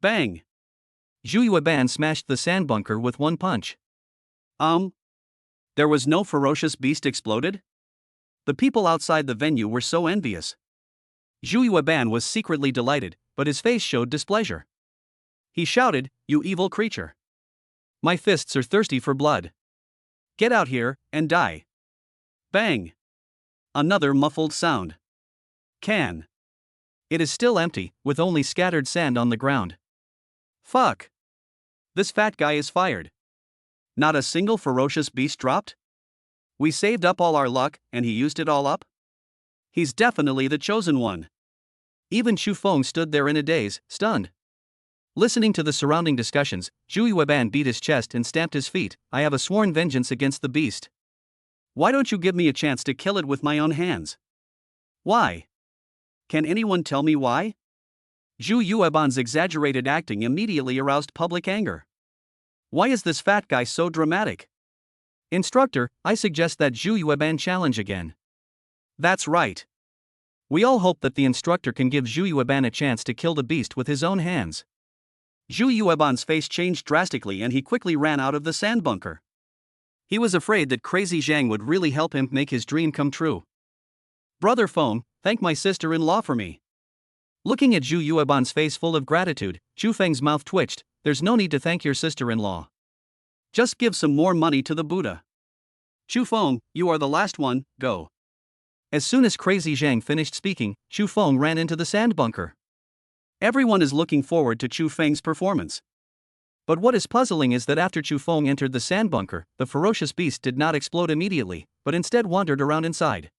Bang! Zhu Yueban smashed the sand bunker with one punch. There was no ferocious beast exploded? The people outside the venue were so envious. Zhu Yueban was secretly delighted, but his face showed displeasure. He shouted, "You evil creature! My fists are thirsty for blood. Get out here, and die." Bang! Another muffled sound. Can. It is still empty, with only scattered sand on the ground. Fuck! This fat guy is fired. Not a single ferocious beast dropped? We saved up all our luck, and he used it all up? He's definitely the chosen one. Even Xu Feng stood there in a daze, stunned. Listening to the surrounding discussions, Zhu Yueban beat his chest and stamped his feet. "I have a sworn vengeance against the beast. Why don't you give me a chance to kill it with my own hands?" Why? Can anyone tell me why? Zhu Yueban's exaggerated acting immediately aroused public anger. Why is this fat guy so dramatic? Instructor, I suggest that Zhu Yueban challenge again. That's right. We all hope that the instructor can give Zhu Yueban a chance to kill the beast with his own hands. Zhu Yueban's face changed drastically and he quickly ran out of the sand bunker. He was afraid that Crazy Zhang would really help him make his dream come true. Brother Feng, thank my sister-in-law for me. Looking at Zhu Yueban's face full of gratitude, Zhu Feng's mouth twitched. There's no need to thank your sister-in-law. Just give some more money to the Buddha. Chu Feng, you are the last one, go. As soon as Crazy Zhang finished speaking, Chu Feng ran into the sand bunker. Everyone is looking forward to Chu Feng's performance. But what is puzzling is that after Chu Feng entered the sand bunker, the ferocious beast did not explode immediately, but instead wandered around inside.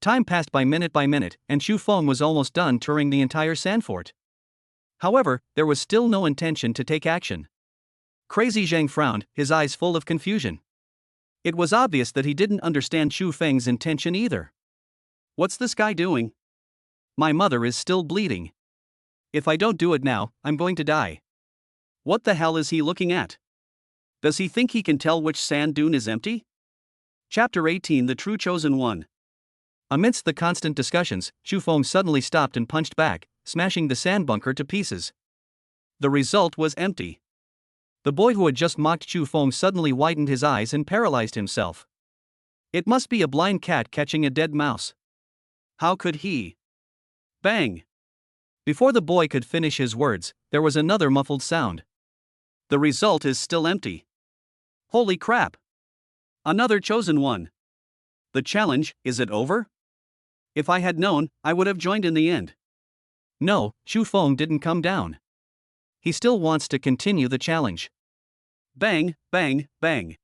Time passed by minute, and Chu Feng was almost done touring the entire sand fort. However, there was still no intention to take action. Crazy Zhang frowned, his eyes full of confusion. It was obvious that he didn't understand Chu Feng's intention either. What's this guy doing? My mother is still bleeding. If I don't do it now, I'm going to die. What the hell is he looking at? Does he think he can tell which sand dune is empty? Chapter 18 The True Chosen One. Amidst the constant discussions, Chu Feng suddenly stopped and punched back, smashing the sand bunker to pieces. The result was empty. The boy who had just mocked Chu Feng suddenly widened his eyes and paralyzed himself. It must be a blind cat catching a dead mouse. How could he? Bang! Before the boy could finish his words, there was another muffled sound. The result is still empty. Holy crap! Another chosen one. The challenge, is it over? If I had known, I would have joined in the end. No, Chu Feng didn't come down. He still wants to continue the challenge. Bang, bang, bang.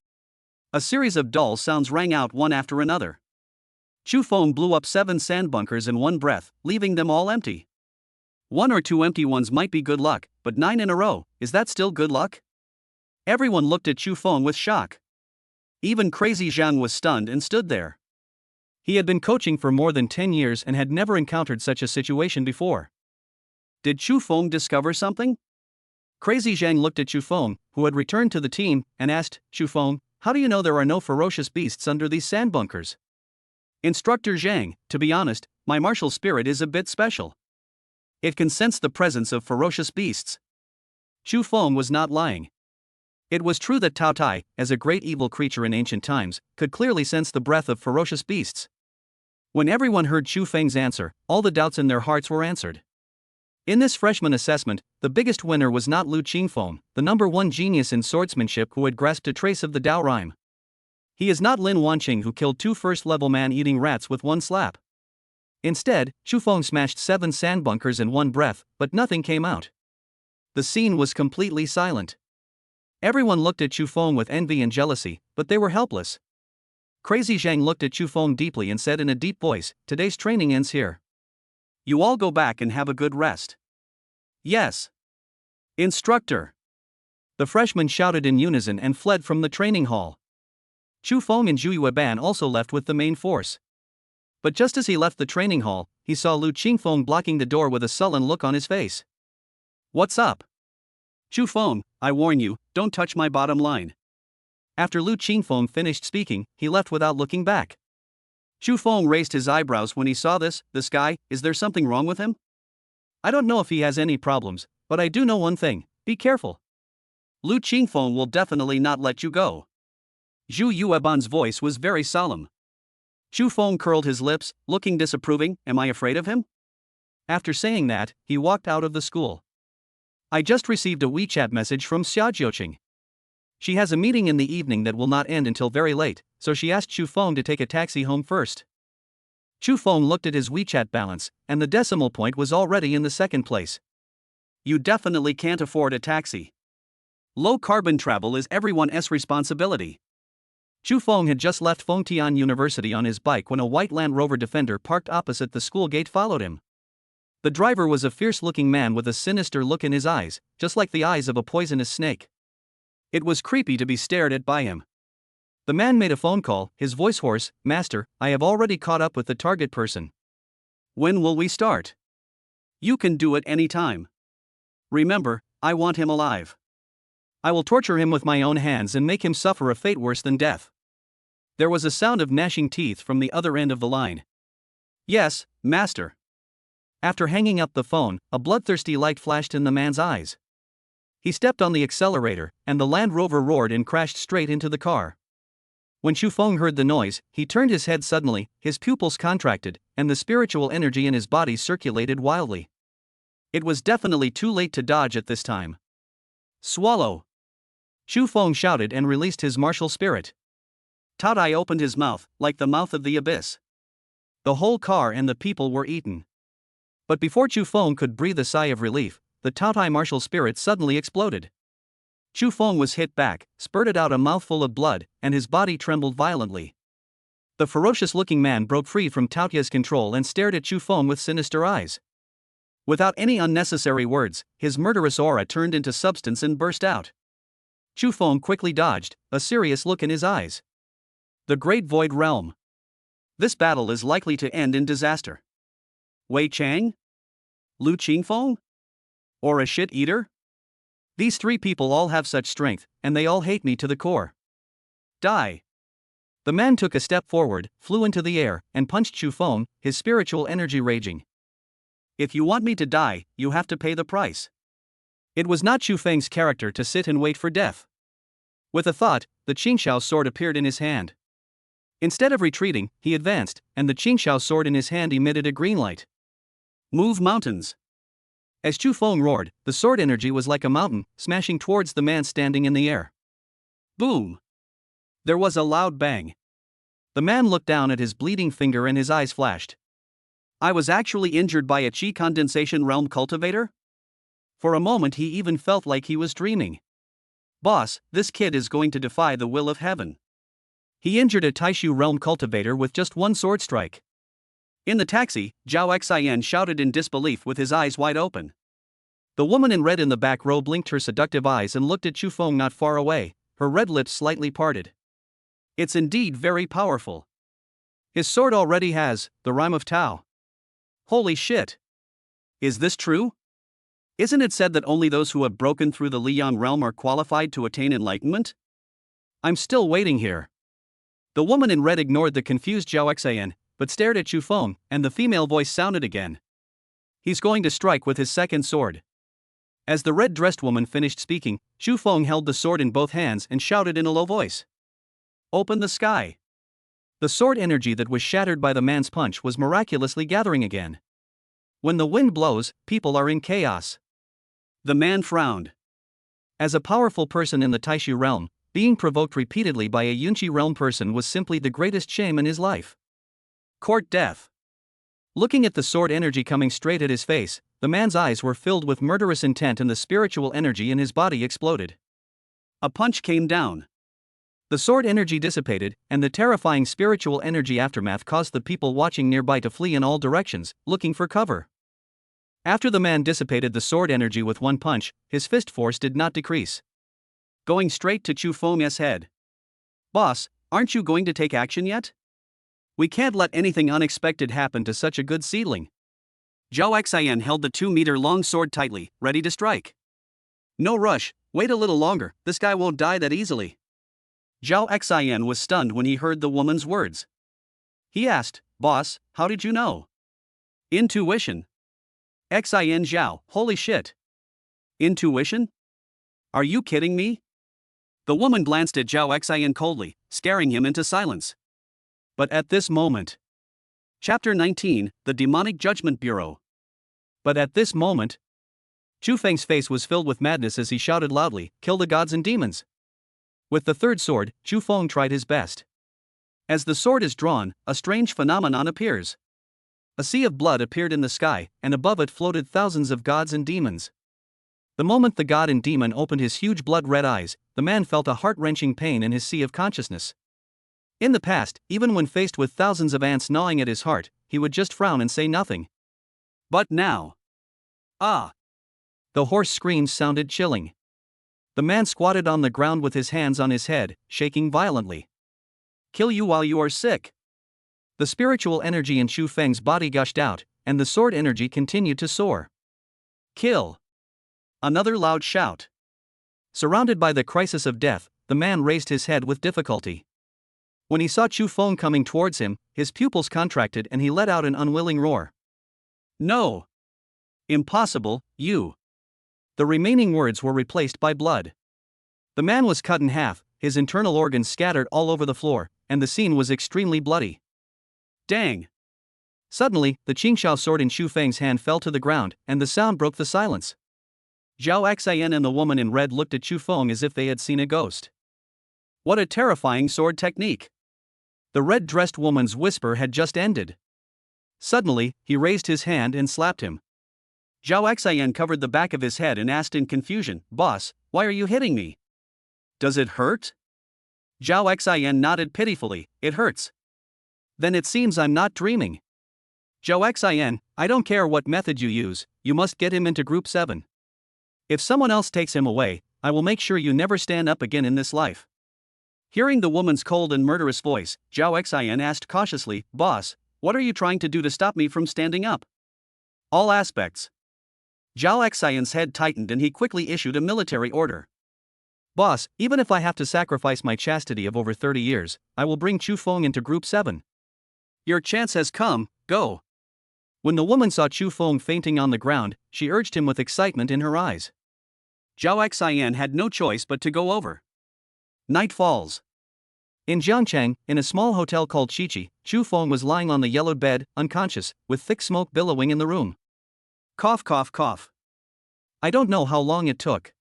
A series of dull sounds rang out one after another. Chu Feng blew up 7 sand bunkers in one breath, leaving them all empty. 1 or 2 empty ones might be good luck, but 9 in a row, is that still good luck? Everyone looked at Chu Feng with shock. Even Crazy Zhang was stunned and stood there. He had been coaching for more than 10 years and had never encountered such a situation before. Did Chu Feng discover something? Crazy Zhang looked at Chu Feng, who had returned to the team, and asked, Chu Feng, how do you know there are no ferocious beasts under these sand bunkers? Instructor Zhang, to be honest, my martial spirit is a bit special. It can sense the presence of ferocious beasts. Chu Feng was not lying. It was true that Tao Tai, as a great evil creature in ancient times, could clearly sense the breath of ferocious beasts. When everyone heard Chu Feng's answer, all the doubts in their hearts were answered. In this freshman assessment, the biggest winner was not Lu Qingfeng, the #1 genius in swordsmanship who had grasped a trace of the Dao rhyme. He is not Lin Wanqing who killed 2 first-level man-eating rats with one slap. Instead, Chu Feng smashed 7 sand bunkers in one breath, but nothing came out. The scene was completely silent. Everyone looked at Chu Feng with envy and jealousy, but they were helpless. Crazy Zhang looked at Chu Feng deeply and said in a deep voice, today's training ends here. You all go back and have a good rest. Yes. Instructor. The freshmen shouted in unison and fled from the training hall. Chu Feng and Zhu Yueban also left with the main force. But just as he left the training hall, he saw Lu Qingfeng blocking the door with a sullen look on his face. What's up? Chu Feng, I warn you, don't touch my bottom line. After Lu Qingfeng finished speaking, he left without looking back. Chu Feng raised his eyebrows when he saw this guy, is there something wrong with him? I don't know if he has any problems, But I do know one thing, be careful. Lu Qingfeng will definitely not let you go. Zhu Yueban's voice was very solemn. Chu Feng curled his lips, looking disapproving. Am I afraid of him? After saying that, he walked out of the school. I just received a WeChat message from Xia Jiuqing. She has a meeting in the evening that will not end until very late, so she asked Chu Feng to take a taxi home first. Chu Feng looked at his WeChat balance, and the decimal point was already in the second place. You definitely can't afford a taxi. Low carbon travel is everyone's responsibility. Chu Feng had just left Fengtian University on his bike when a white Land Rover Defender parked opposite the school gate followed him. The driver was a fierce-looking man with a sinister look in his eyes, just like the eyes of a poisonous snake. It was creepy to be stared at by him. The man made a phone call, his voice hoarse. Master, I have already caught up with the target person. When will we start? You can do it any time. Remember, I want him alive. I will torture him with my own hands and make him suffer a fate worse than death. There was a sound of gnashing teeth from the other end of the line. Yes, master. After hanging up the phone, a bloodthirsty light flashed in the man's eyes. He stepped on the accelerator, and the Land Rover roared and crashed straight into the car. When Chu Feng heard the noise, he turned his head suddenly, his pupils contracted, and the spiritual energy in his body circulated wildly. It was definitely too late to dodge at this time. Swallow! Chu Feng shouted and released his martial spirit. Taotai opened his mouth, like the mouth of the abyss. The whole car and the people were eaten. But before Chu Feng could breathe a sigh of relief, the Taotai martial spirit suddenly exploded. Chu Feng was hit back, spurted out a mouthful of blood, and his body trembled violently. The ferocious-looking man broke free from Taotai's control and stared at Chu Feng with sinister eyes. Without any unnecessary words, his murderous aura turned into substance and burst out. Chu Feng quickly dodged, a serious look in his eyes. The Great Void Realm. This battle is likely to end in disaster. Wei Chang? Lu Qingfeng? Or a shit-eater? These three people all have such strength, and they all hate me to the core. Die! The man took a step forward, flew into the air, and punched Chu Feng, his spiritual energy raging. If you want me to die, you have to pay the price. It was not Chu Feng's character to sit and wait for death. With a thought, the Qingxiao sword appeared in his hand. Instead of retreating, he advanced, and the Qingxiao sword in his hand emitted a green light. Move mountains! As Chu Feng roared, the sword energy was like a mountain, smashing towards the man standing in the air. Boom! There was a loud bang. The man looked down at his bleeding finger and his eyes flashed. I was actually injured by a Qi condensation realm cultivator? For a moment he even felt like he was dreaming. Boss, this kid is going to defy the will of heaven. He injured a Taishu realm cultivator with just one sword strike. In the taxi, Zhao Xian shouted in disbelief with his eyes wide open. The woman in red in the back row blinked her seductive eyes and looked at Chu Feng not far away, her red lips slightly parted. It's indeed very powerful. His sword already has the rhyme of Tao. Holy shit! Is this true? Isn't it said that only those who have broken through the Liyang realm are qualified to attain enlightenment? I'm still waiting here. The woman in red ignored the confused Zhao Xian, but stared at Chu Feng, and the female voice sounded again. He's going to strike with his second sword. As the red-dressed woman finished speaking, Chu Feng held the sword in both hands and shouted in a low voice. Open the sky! The sword energy that was shattered by the man's punch was miraculously gathering again. When the wind blows, people are in chaos. The man frowned. As a powerful person in the Taishu realm, being provoked repeatedly by a Yunqi realm person was simply the greatest shame in his life. Court death. Looking at the sword energy coming straight at his face, the man's eyes were filled with murderous intent and the spiritual energy in his body exploded. A punch came down. The sword energy dissipated, and the terrifying spiritual energy aftermath caused the people watching nearby to flee in all directions, looking for cover. After the man dissipated the sword energy with one punch, his fist force did not decrease. Going straight to Chu Feng's head. Boss, aren't you going to take action yet? We can't let anything unexpected happen to such a good seedling. Zhao Xian held the 2-meter-long sword tightly, ready to strike. No rush, wait a little longer, this guy won't die that easily. Zhao Xian was stunned when he heard the woman's words. He asked, Boss, how did you know? Intuition. Xian Zhao, holy shit. Intuition? Are you kidding me? The woman glanced at Zhao Xian coldly, scaring him into silence. But at this moment. Chapter 19, The Demonic Judgment Bureau. But at this moment, Chu Feng's face was filled with madness as he shouted loudly, "Kill the gods and demons!" With the third sword, Chu Feng tried his best. As the sword is drawn, a strange phenomenon appears. A sea of blood appeared in the sky, and above it floated thousands of gods and demons. The moment the god and demon opened his huge blood-red eyes, the man felt a heart-wrenching pain in his sea of consciousness. In the past, even when faced with thousands of ants gnawing at his heart, he would just frown and say nothing. But now. Ah! The hoarse screams sounded chilling. The man squatted on the ground with his hands on his head, shaking violently. Kill you while you are sick. The spiritual energy in Chu Feng's body gushed out, and the sword energy continued to soar. Kill! Another loud shout. Surrounded by the crisis of death, the man raised his head with difficulty. When he saw Chu Feng coming towards him, his pupils contracted and he let out an unwilling roar. No! Impossible, you! The remaining words were replaced by blood. The man was cut in half, his internal organs scattered all over the floor, and the scene was extremely bloody. Dang! Suddenly, the Qingxiao sword in Chu Feng's hand fell to the ground, and the sound broke the silence. Zhao Xian and the woman in red looked at Chu Feng as if they had seen a ghost. What a terrifying sword technique! The red-dressed woman's whisper had just ended. Suddenly, he raised his hand and slapped him. Zhao Xian covered the back of his head and asked in confusion, "Boss, why are you hitting me? Does it hurt?" Zhao Xian nodded pitifully, "It hurts." Then it seems I'm not dreaming. Zhao Xian, I don't care what method you use, you must get him into Group 7. If someone else takes him away, I will make sure you never stand up again in this life. Hearing the woman's cold and murderous voice, Zhao Xian asked cautiously, "Boss, what are you trying to do to stop me from standing up?" All aspects. Zhao Xian's head tightened and he quickly issued a military order. "Boss, even if I have to sacrifice my chastity of over 30 years, I will bring Chu Feng into Group 7. Your chance has come, go." When the woman saw Chu Feng fainting on the ground, she urged him with excitement in her eyes. Zhao Xian had no choice but to go over. Night falls. In Jiangchang, in a small hotel called Chichi, Chu Feng was lying on the yellowed bed, unconscious, with thick smoke billowing in the room. Cough, cough, cough. I don't know how long it took.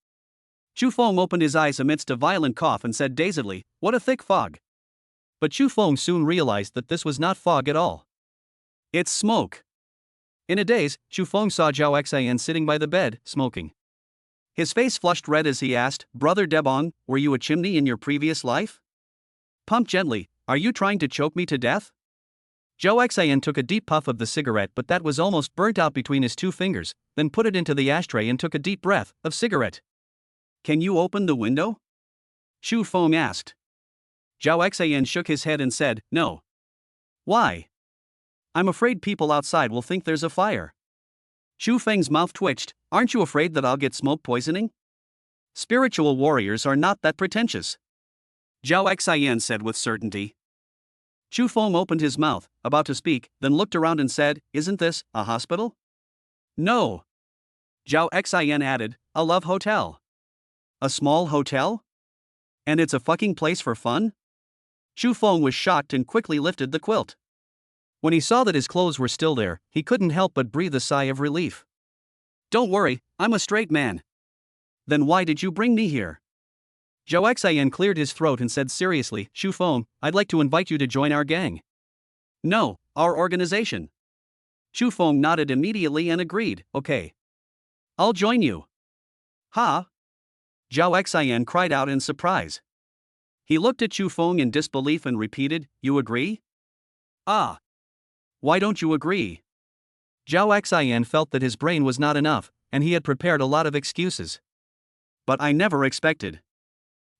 Chu Feng opened his eyes amidst a violent cough and said dazedly, "What a thick fog." But Chu Feng soon realized that this was not fog at all. It's smoke. In a daze, Chu Feng saw Zhao Xian sitting by the bed, smoking. His face flushed red as he asked, "Brother Debong, were you a chimney in your previous life? Pump gently, are you trying to choke me to death?" Zhao Xian took a deep puff of the cigarette, but that was almost burnt out between his two fingers, then put it into the ashtray and took a deep breath of cigarette. "Can you open the window?" Chu Feng asked. Zhao Xian shook his head and said, "No." "Why?" "I'm afraid people outside will think there's a fire." Chu Feng's mouth twitched. "Aren't you afraid that I'll get smoke poisoning?" "Spiritual warriors are not that pretentious," Zhao Xian said with certainty. Chu Feng opened his mouth, about to speak, then looked around and said, "Isn't this a hospital?" "No." Zhao Xian added, "A love hotel." "A small hotel? And it's a fucking place for fun?" Chu Feng was shocked and quickly lifted the quilt. When he saw that his clothes were still there, he couldn't help but breathe a sigh of relief. "Don't worry, I'm a straight man." "Then why did you bring me here?" Zhao Xian cleared his throat and said seriously, "Chu Feng, I'd like to invite you to join our gang." "No, our organization." Chu Feng nodded immediately and agreed, "Okay. I'll join you." "Ha?" Zhao Xian cried out in surprise. He looked at Chu Feng in disbelief and repeated, "You agree?" "Ah. Why don't you agree?" Zhao Xian felt that his brain was not enough, and he had prepared a lot of excuses. "But I never expected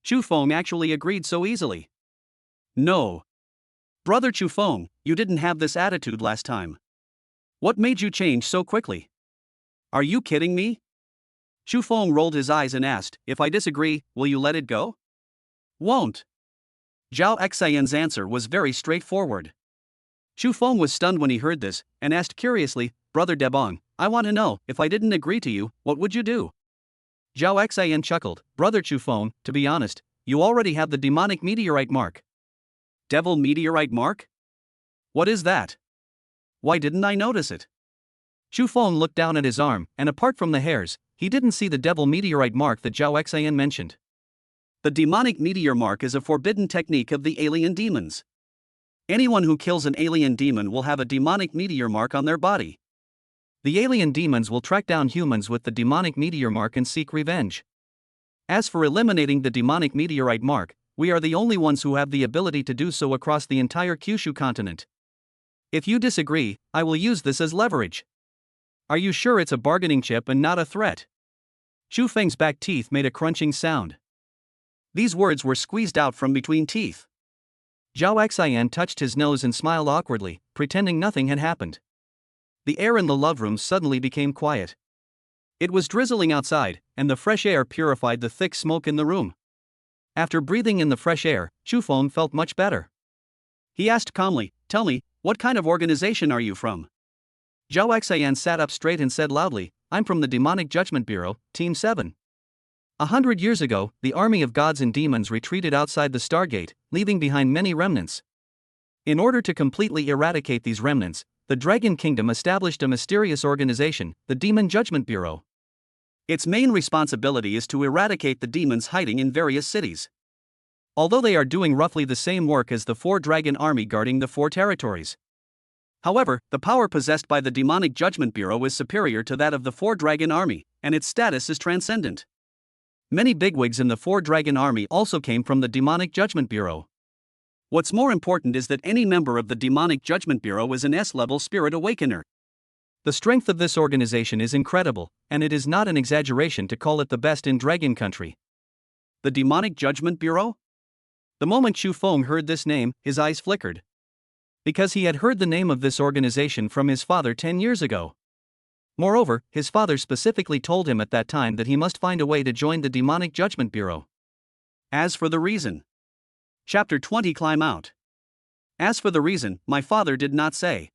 Chu Feng actually agreed so easily." "No. Brother Chu Feng, you didn't have this attitude last time. What made you change so quickly? Are you kidding me?" Chu Feng rolled his eyes and asked, "If I disagree, will you let it go?" "Won't." Zhao Xian's answer was very straightforward. Chu Feng was stunned when he heard this, and asked curiously, "Brother Debong, I want to know, if I didn't agree to you, what would you do?" Zhao Xian chuckled. Brother Chu Feng, to be honest, you already have the demonic meteorite mark. Devil meteorite mark? What is that? Why didn't I notice it? Chu Feng looked down at his arm, and apart from the hairs, he didn't see the devil meteorite mark that Zhao Xian mentioned. The demonic meteor mark is a forbidden technique of the alien demons. Anyone who kills an alien demon will have a demonic meteor mark on their body. The alien demons will track down humans with the demonic meteor mark and seek revenge. As for eliminating the demonic meteorite mark, we are the only ones who have the ability to do so across the entire Kyushu continent. If you disagree, I will use this as leverage. Are you sure it's a bargaining chip and not a threat? Chu Feng's back teeth made a crunching sound. These words were squeezed out from between teeth. Zhao Xian touched his nose and smiled awkwardly, pretending nothing had happened. The air in the love room suddenly became quiet. It was drizzling outside, and the fresh air purified the thick smoke in the room. After breathing in the fresh air, Chu Feng felt much better. He asked calmly, "Tell me, what kind of organization are you from?" Zhao Xian sat up straight and said loudly, "I'm from the Demonic Judgment Bureau, Team 7. 100 years ago, the army of gods and demons retreated outside the Stargate, leaving behind many remnants. In order to completely eradicate these remnants, the Dragon Kingdom established a mysterious organization, the Demon Judgment Bureau. Its main responsibility is to eradicate the demons hiding in various cities. Although they are doing roughly the same work as the 4-dragon army guarding the 4 territories. However, the power possessed by the Demonic Judgment Bureau is superior to that of the 4-dragon army, and its status is transcendent. Many bigwigs in the 4-dragon army also came from the Demonic Judgment Bureau. What's more important is that any member of the Demonic Judgment Bureau is an S-level Spirit Awakener. The strength of this organization is incredible, and it is not an exaggeration to call it the best in Dragon Country. The Demonic Judgment Bureau? The moment Chu Feng heard this name, his eyes flickered. Because he had heard the name of this organization from his father 10 years ago. Moreover, his father specifically told him at that time that he must find a way to join the Demonic Judgment Bureau. As for the reason. Chapter 20 Climb Out. As for the reason, my father did not say.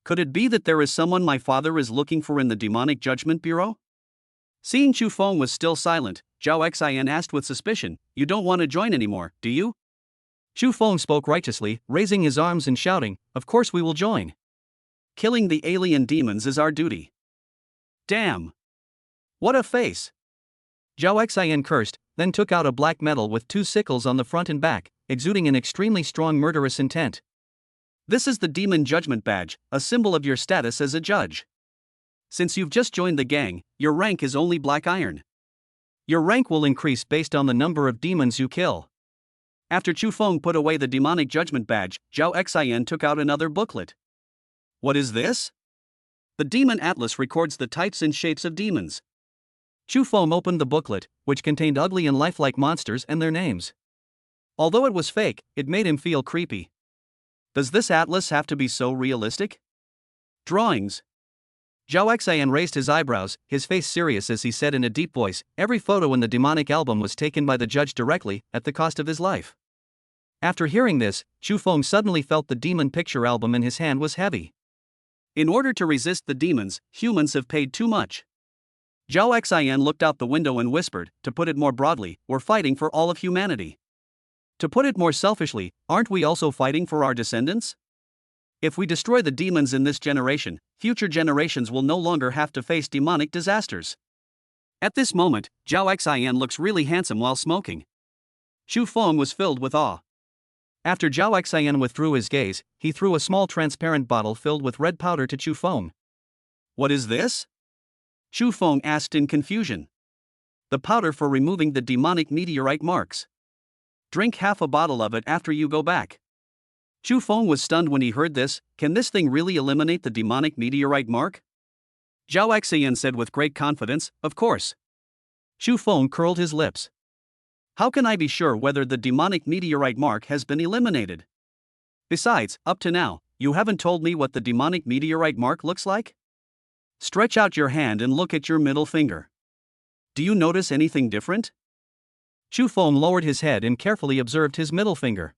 Could it be that there is someone my father is looking for in the Demonic Judgment Bureau? Seeing Chu Feng was still silent, Zhao Xian asked with suspicion, "You don't want to join anymore, do you?" Chu Feng spoke righteously, raising his arms and shouting, "Of course we will join. Killing the alien demons is our duty." Damn! What a face! Zhao Xian cursed, then took out a black metal with 2 sickles on the front and back, exuding an extremely strong murderous intent. This is the Demon Judgment Badge, a symbol of your status as a judge. Since you've just joined the gang, your rank is only Black Iron. Your rank will increase based on the number of demons you kill. After Chu Feng put away the Demonic Judgment Badge, Zhao Xian took out another booklet. What is this? The Demon Atlas records the types and shapes of demons. Chu Feng opened the booklet, which contained ugly and lifelike monsters and their names. Although it was fake, it made him feel creepy. Does this atlas have to be so realistic? Drawings. Zhao Xian raised his eyebrows, his face serious as he said in a deep voice, "Every photo in the demonic album was taken by the judge directly, at the cost of his life." After hearing this, Chu Feng suddenly felt the demon picture album in his hand was heavy. In order to resist the demons, humans have paid too much. Zhao Xian looked out the window and whispered, "To put it more broadly, we're fighting for all of humanity. To put it more selfishly, aren't we also fighting for our descendants? If we destroy the demons in this generation, future generations will no longer have to face demonic disasters." At this moment, Zhao Xian looks really handsome while smoking. Chu Feng was filled with awe. After Zhao Xian withdrew his gaze, he threw a small transparent bottle filled with red powder to Chu Feng. "What is this?" Chu Feng asked in confusion. "The powder for removing the demonic meteorite marks. Drink half a bottle of it after you go back." Chu Feng was stunned when he heard this. Can this thing really eliminate the demonic meteorite mark? Zhao Xian said with great confidence, "Of course." Chu Feng curled his lips. "How can I be sure whether the demonic meteorite mark has been eliminated? Besides, up to now, you haven't told me what the demonic meteorite mark looks like? Stretch out your hand and look at your middle finger. Do you notice anything different?" Chu Feng lowered his head and carefully observed his middle finger.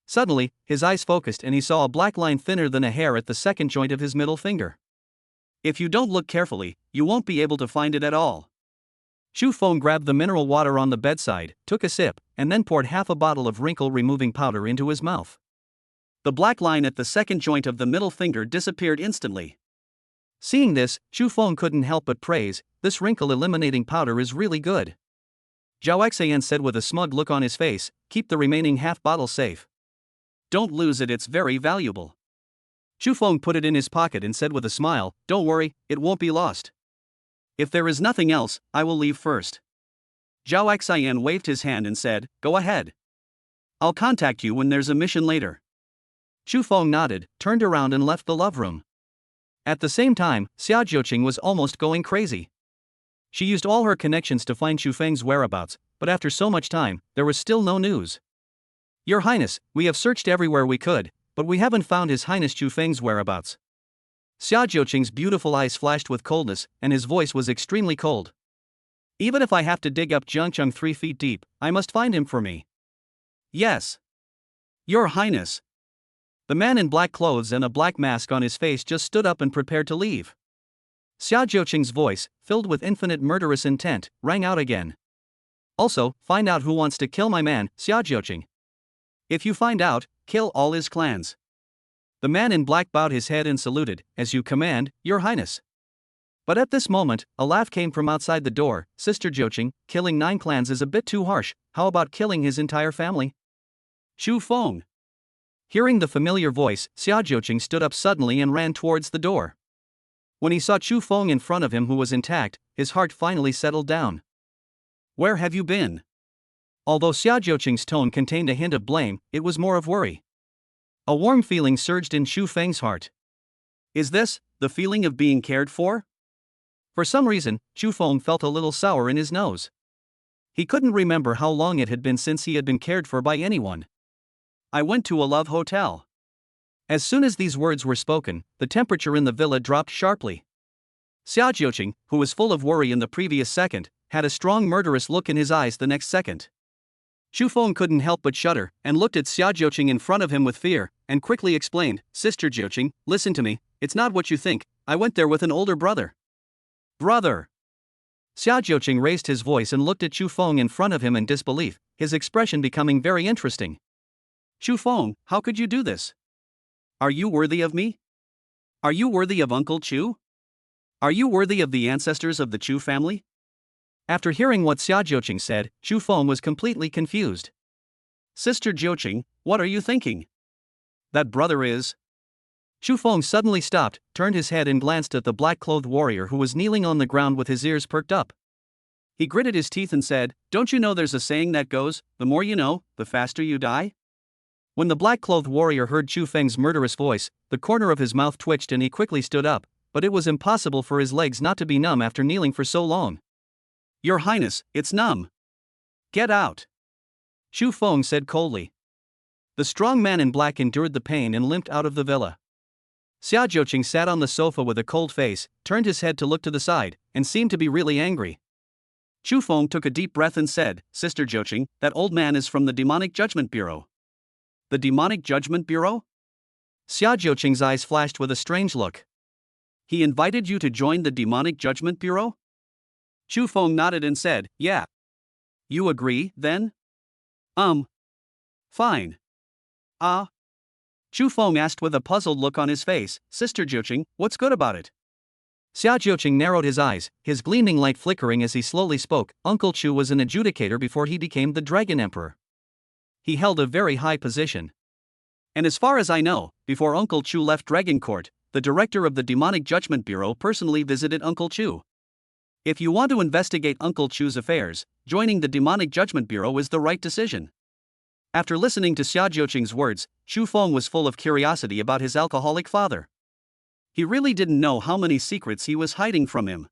Suddenly, his eyes focused and he saw a black line thinner than a hair at the second joint of his middle finger. "If you don't look carefully, you won't be able to find it at all." Xu Feng grabbed the mineral water on the bedside, took a sip, and then poured half a bottle of wrinkle-removing powder into his mouth. The black line at the second joint of the middle finger disappeared instantly. Seeing this, Xu Feng couldn't help but praise, "This wrinkle-eliminating powder is really good." Zhao Xian said with a smug look on his face, "Keep the remaining half bottle safe. Don't lose it, it's very valuable." Xu Feng put it in his pocket and said with a smile, "Don't worry, it won't be lost. If there is nothing else, I will leave first." Zhao Xian waved his hand and said, "Go ahead. I'll contact you when there's a mission later." Xu Feng nodded, turned around and left the love room. At the same time, Xia Jiuqing was almost going crazy. She used all her connections to find Xu Feng's whereabouts, but after so much time, there was still no news. "Your Highness, we have searched everywhere we could, but we haven't found His Highness Xu Feng's whereabouts." Xia Jiuqing's beautiful eyes flashed with coldness, and his voice was extremely cold. "Even if I have to dig up Jiangcheng 3 feet deep, I must find him for me." "Yes, Your Highness." The man in black clothes and a black mask on his face just stood up and prepared to leave. Xia Jiuqing's voice, filled with infinite murderous intent, rang out again. "Also, find out who wants to kill my man, Xia Jiuqing. If you find out, kill all his clans." The man in black bowed his head and saluted, "As you command, Your Highness." But at this moment, a laugh came from outside the door. "Sister Jiuqing, killing 9 clans is a bit too harsh, how about killing his entire family?" Xu Feng. Hearing the familiar voice, Xia Jiuqing stood up suddenly and ran towards the door. When he saw Xu Feng in front of him who was intact, his heart finally settled down. "Where have you been?" Although Xia Jiuqing's tone contained a hint of blame, it was more of worry. A warm feeling surged in Xu Feng's heart. Is this the feeling of being cared for? For some reason, Xu Feng felt a little sour in his nose. He couldn't remember how long it had been since he had been cared for by anyone. "I went to a love hotel." As soon as these words were spoken, the temperature in the villa dropped sharply. Xia Jiuqing, who was full of worry in the previous second, had a strong murderous look in his eyes the next second. Xu Feng couldn't help but shudder, and looked at Xia Jiuqing in front of him with fear, and quickly explained, "Sister Jiuqing, listen to me, it's not what you think, I went there with an older brother." "Brother?" Xia Jiuqing raised his voice and looked at Xu Feng in front of him in disbelief, his expression becoming very interesting. "Xu Feng, how could you do this? Are you worthy of me? Are you worthy of Uncle Chu? Are you worthy of the ancestors of the Chu family?" After hearing what Xia Jiuqing said, Xu Feng was completely confused. "Sister Jiuqing, what are you thinking? That brother is..." Xu Feng suddenly stopped, turned his head and glanced at the black-clothed warrior who was kneeling on the ground with his ears perked up. He gritted his teeth and said, "Don't you know there's a saying that goes, the more you know, the faster you die?" When the black-clothed warrior heard Xu Feng's murderous voice, the corner of his mouth twitched and he quickly stood up, but it was impossible for his legs not to be numb after kneeling for so long. "Your Highness, it's numb. Get out," Xu Feng said coldly. The strong man in black endured the pain and limped out of the villa. Xia Jiuqing sat on the sofa with a cold face, turned his head to look to the side, and seemed to be really angry. Xu Feng took a deep breath and said, "Sister Jiuqing, that old man is from the Demonic Judgment Bureau." "The Demonic Judgment Bureau?" Xia Jiuqing's eyes flashed with a strange look. "He invited you to join the Demonic Judgment Bureau?" Xu Feng nodded and said, "Yeah." "You agree, then?" Fine." "Ah?" Xu Feng asked with a puzzled look on his face, "Sister Jiuqing, what's good about it?" Xia Jiuqing narrowed his eyes, his gleaming light flickering as he slowly spoke. "Uncle Chu was an adjudicator before he became the Dragon Emperor. He held a very high position. And as far as I know, before Uncle Chu left Dragon Court, the director of the Demonic Judgment Bureau personally visited Uncle Chu. If you want to investigate Uncle Chu's affairs, joining the Demonic Judgment Bureau is the right decision." After listening to Xia Jiuqing's words, Xu Feng was full of curiosity about his alcoholic father. He really didn't know how many secrets he was hiding from him.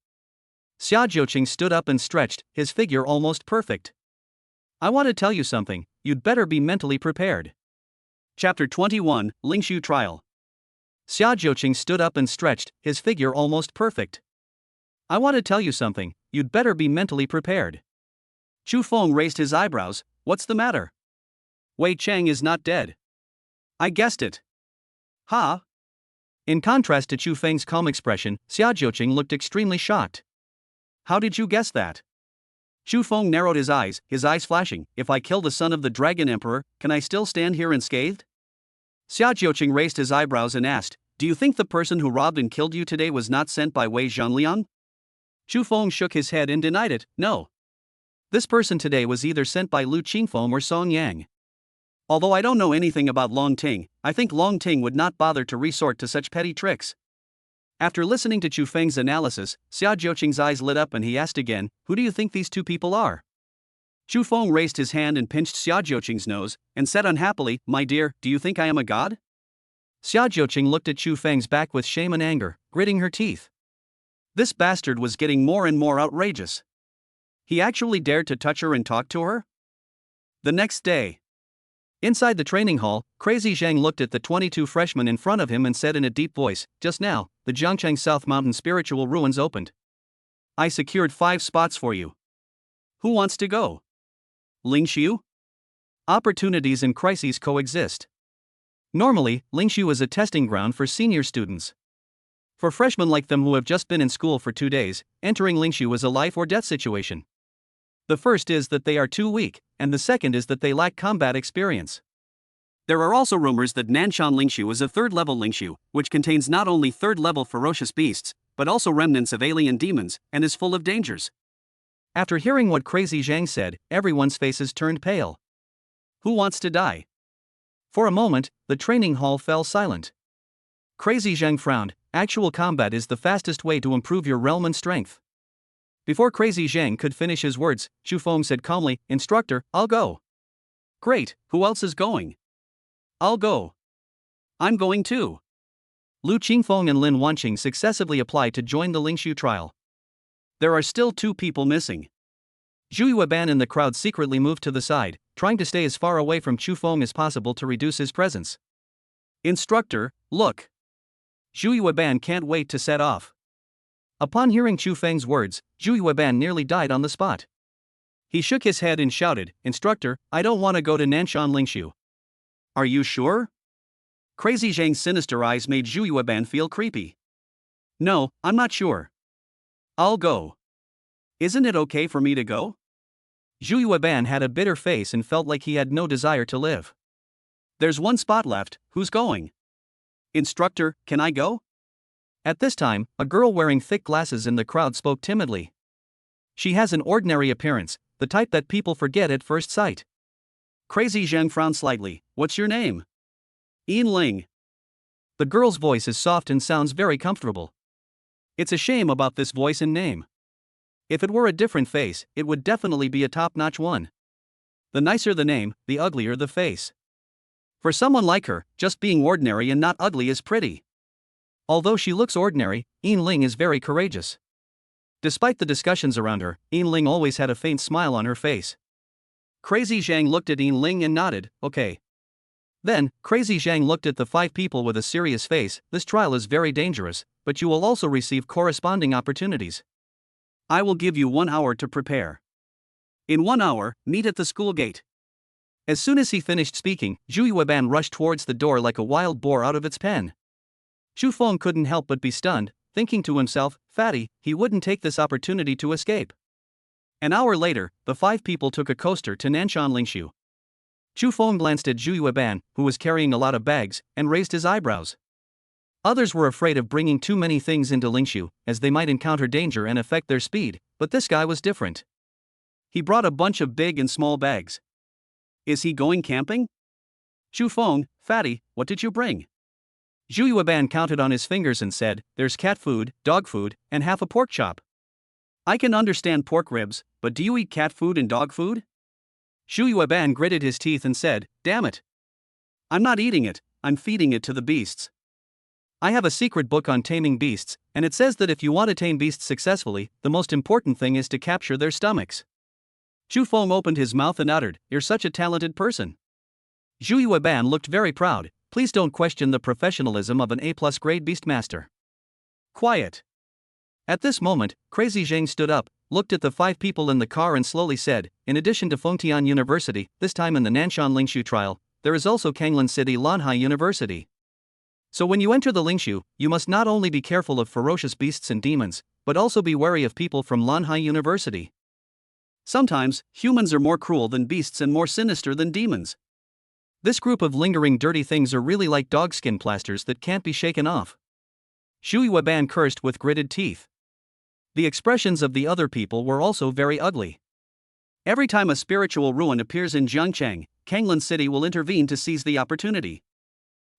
Xia Jiuqing stood up and stretched, his figure almost perfect. "I want to tell you something, you'd better be mentally prepared." Chapter 21, Lingshu Trial. Xia Jiuqing stood up and stretched, his figure almost perfect. "I want to tell you something, you'd better be mentally prepared." Xu Feng raised his eyebrows, "What's the matter?" "Wei Cheng is not dead." "I guessed it." "Ha?" In contrast to Xu Feng's calm expression, Xia Jiuqing looked extremely shocked. "How did you guess that?" Xu Feng narrowed his eyes flashing. If I kill the son of the Dragon Emperor, can I still stand here unscathed? Xia Jiuqing raised his eyebrows and asked, do you think the person who robbed and killed you today was not sent by Wei Zhanliang? Xu Feng shook his head and denied it. No. This person today was either sent by Lu Qingfeng or Song Yang. Although I don't know anything about Long Ting, I think Long Ting would not bother to resort to such petty tricks. After listening to Chu Feng's analysis, Xia Jiuqing's eyes lit up and he asked again, who do you think these two people are? Xu Feng raised his hand and pinched Xia Jiuqing's nose, and said unhappily, my dear, do you think I am a god? Xia Jiuqing looked at Chu Feng's back with shame and anger, gritting her teeth. This bastard was getting more and more outrageous. He actually dared to touch her and talk to her? The next day. Inside the training hall, Crazy Zhang looked at the 22 freshmen in front of him and said in a deep voice, just now, the Jiangcheng South Mountain Spiritual Ruins opened. I secured 5 spots for you. Who wants to go? Lingxiu? Opportunities and crises coexist. Normally, Lingxiu is a testing ground for senior students. For freshmen like them who have just been in school for 2 days, entering Lingxiu is a life or death situation. The first is that they are too weak, and the second is that they lack combat experience. There are also rumors that Nanshan Lingxiu is a 3rd-level Lingxiu, which contains not only 3rd-level ferocious beasts, but also remnants of alien demons, and is full of dangers. After hearing what Crazy Zhang said, everyone's faces turned pale. Who wants to die? For a moment, the training hall fell silent. Crazy Zhang frowned. Actual combat is the fastest way to improve your realm and strength. Before Crazy Zhang could finish his words, Xu Feng said calmly, Instructor, I'll go. Great, who else is going? I'll go. I'm going too. Lu Qingfeng and Lin Wanqing successively applied to join the Lingxiu trial. There are still 2 people missing. Zhu Yueban in the crowd secretly moved to the side, trying to stay as far away from Xu Feng as possible to reduce his presence. Instructor, look. Zhu Yueban can't wait to set off. Upon hearing Chu Feng's words, Zhu Yueban nearly died on the spot. He shook his head and shouted, Instructor, I don't want to go to Nanshan Lingxiu. Are you sure? Crazy Zhang's sinister eyes made Zhu Yueban feel creepy. No, I'm not sure. I'll go. Isn't it okay for me to go? Zhu Yueban had a bitter face and felt like he had no desire to live. There's 1 spot left, who's going? Instructor, can I go? At this time, a girl wearing thick glasses in the crowd spoke timidly. She has an ordinary appearance, the type that people forget at first sight. Crazy Zhang frowned slightly. What's your name? Yin Ling. The girl's voice is soft and sounds very comfortable. It's a shame about this voice and name. If it were a different face, it would definitely be a top-notch one. The nicer the name, the uglier the face. For someone like her, just being ordinary and not ugly is pretty. Although she looks ordinary, Yin Ling is very courageous. Despite the discussions around her, Yin Ling always had a faint smile on her face. Crazy Zhang looked at Yin Ling and nodded, okay. Then, Crazy Zhang looked at the 5 people with a serious face. This trial is very dangerous, but you will also receive corresponding opportunities. I will give you 1 hour to prepare. In 1 hour, meet at the school gate. As soon as he finished speaking, Zhu Yueban rushed towards the door like a wild boar out of its pen. Xu Feng couldn't help but be stunned, thinking to himself, fatty, he wouldn't take this opportunity to escape. An hour later, the 5 people took a coaster to Nanshan Lingxiu. Xu Feng glanced at Zhu Yueban, who was carrying a lot of bags, and raised his eyebrows. Others were afraid of bringing too many things into Lingxiu, as they might encounter danger and affect their speed, but this guy was different. He brought a bunch of big and small bags. Is he going camping? Xu Feng, fatty, what did you bring? Zhu Yueban counted on his fingers and said, there's cat food, dog food, and half a pork chop. I can understand pork ribs, but do you eat cat food and dog food? Zhu Yueban gritted his teeth and said, damn it. I'm not eating it, I'm feeding it to the beasts. I have a secret book on taming beasts, and it says that if you want to tame beasts successfully, the most important thing is to capture their stomachs. Xu Feng opened his mouth and uttered, you're such a talented person. Zhu Yueban looked very proud. Please don't question the professionalism of an A+ grade beastmaster. Quiet. At this moment, Crazy Zhang stood up, looked at the 5 people in the car and slowly said, in addition to Fengtian University, this time in the Nanshan Lingxiu trial, there is also Kanglan City Lanhai University. So when you enter the Lingxiu, you must not only be careful of ferocious beasts and demons, but also be wary of people from Lanhai University. Sometimes, humans are more cruel than beasts and more sinister than demons. This group of lingering dirty things are really like dogskin plasters that can't be shaken off. Shu Yueban cursed with gritted teeth. The expressions of the other people were also very ugly. Every time a spiritual ruin appears in Jiangcheng, Kanglan City will intervene to seize the opportunity.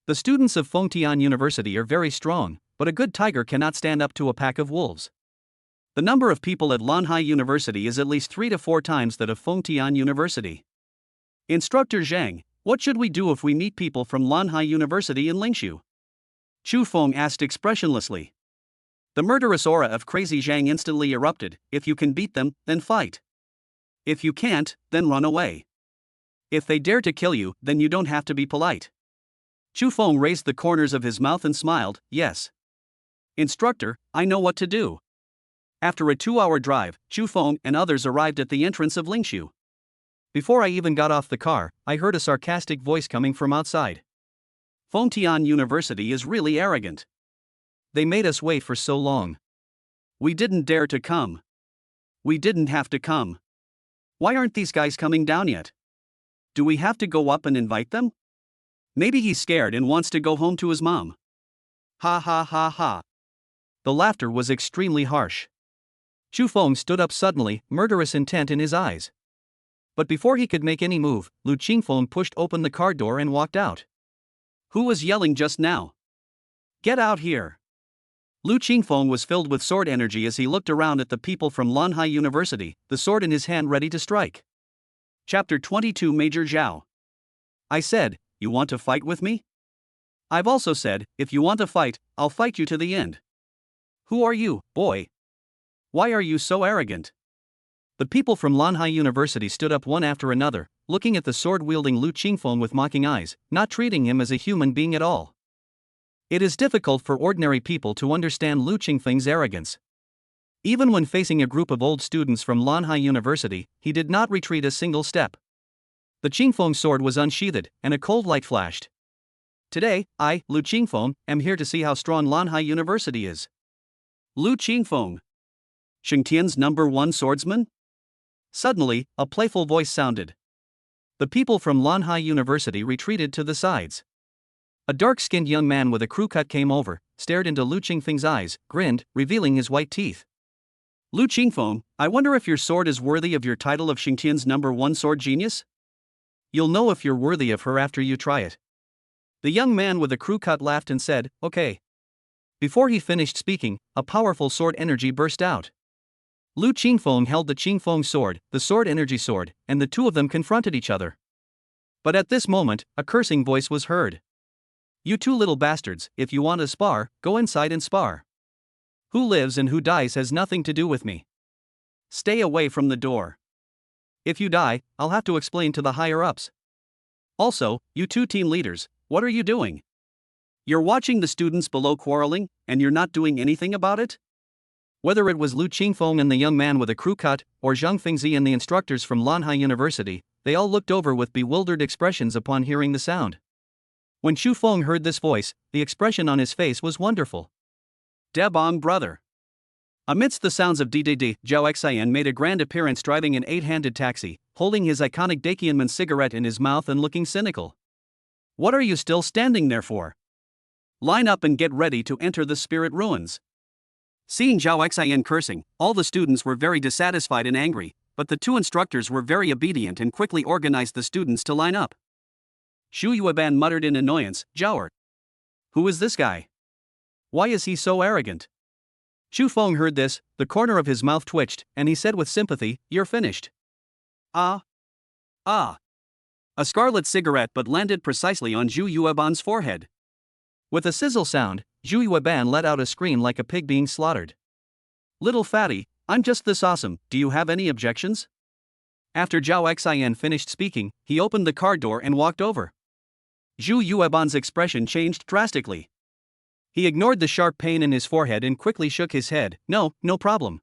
The students of Fengtian University are very strong, but a good tiger cannot stand up to a pack of wolves. The number of people at Lanhai University is at least 3 to 4 times that of Fengtian University. Instructor Zhang, what should we do if we meet people from Lanhai University in Lingshu? Chu Feng asked expressionlessly. The murderous aura of crazy Zhang instantly erupted. If you can beat them, then fight. If you can't, then run away. If they dare to kill you, then you don't have to be polite. Chu Feng raised the corners of his mouth and smiled. Yes. Instructor, I know what to do. After a 2-hour drive, Chu Feng and others arrived at the entrance of Lingshu. Before I even got off the car, I heard a sarcastic voice coming from outside. Fengtian University is really arrogant. They made us wait for so long. We didn't dare to come. We didn't have to come. Why aren't these guys coming down yet? Do we have to go up and invite them? Maybe he's scared and wants to go home to his mom. Ha ha ha ha. The laughter was extremely harsh. Chu Feng stood up suddenly, murderous intent in his eyes. But before he could make any move, Lu Qingfeng pushed open the car door and walked out. Who was yelling just now? Get out here! Lu Qingfeng was filled with sword energy as he looked around at the people from Lanhai University, the sword in his hand ready to strike. Chapter 22 Major Zhao. I said, you want to fight with me? I've also said, if you want to fight, I'll fight you to the end. Who are you, boy? Why are you so arrogant? The people from Lanhai University stood up one after another, looking at the sword-wielding Lu Qingfeng with mocking eyes, not treating him as a human being at all. It is difficult for ordinary people to understand Lu Qingfeng's arrogance. Even when facing a group of old students from Lanhai University, he did not retreat a single step. The Qingfeng sword was unsheathed, and a cold light flashed. Today, I, Lu Qingfeng, am here to see how strong Lanhai University is. Lu Qingfeng. Shengtian's #1 swordsman? Suddenly, a playful voice sounded. The people from Lanhai University retreated to the sides. A dark-skinned young man with a crew cut came over, stared into Lu Qingfeng's eyes, grinned, revealing his white teeth. Lu Qingfeng, I wonder if your sword is worthy of your title of Shengtian's #1 sword genius? You'll know if you're worthy of her after you try it. The young man with the crew cut laughed and said, okay. Before he finished speaking, a powerful sword energy burst out. Lu Qingfeng held the Qingfeng sword, the sword energy sword, and the two of them confronted each other. But at this moment, a cursing voice was heard. You two little bastards, if you want to spar, go inside and spar. Who lives and who dies has nothing to do with me. Stay away from the door. If you die, I'll have to explain to the higher-ups. Also, you two team leaders, what are you doing? You're watching the students below quarreling, and you're not doing anything about it? Whether it was Lu Qingfeng and the young man with a crew cut, or Zhang Fengzi and the instructors from Lanhai University, they all looked over with bewildered expressions upon hearing the sound. When Chu Feng heard this voice, the expression on his face was wonderful. Debong brother. Amidst the sounds of DDD, Zhao Xian made a grand appearance driving an 8-handed taxi, holding his iconic Dakianman cigarette in his mouth and looking cynical. What are you still standing there for? Line up and get ready to enter the spirit ruins. Seeing Zhao Xian cursing, all the students were very dissatisfied and angry, but the two instructors were very obedient and quickly organized the students to line up. Shu Yueban muttered in annoyance, Zhao. Who is this guy? Why is he so arrogant? Chu Feng heard this, the corner of his mouth twitched, and he said with sympathy, you're finished. Ah. Ah. A scarlet cigarette but landed precisely on Zhu Yueban's forehead. With a sizzle sound, Zhu Yueban let out a scream like a pig being slaughtered. Little fatty, I'm just this awesome, do you have any objections? After Zhao Xian finished speaking, he opened the car door and walked over. Zhu Yueban's expression changed drastically. He ignored the sharp pain in his forehead and quickly shook his head. No problem.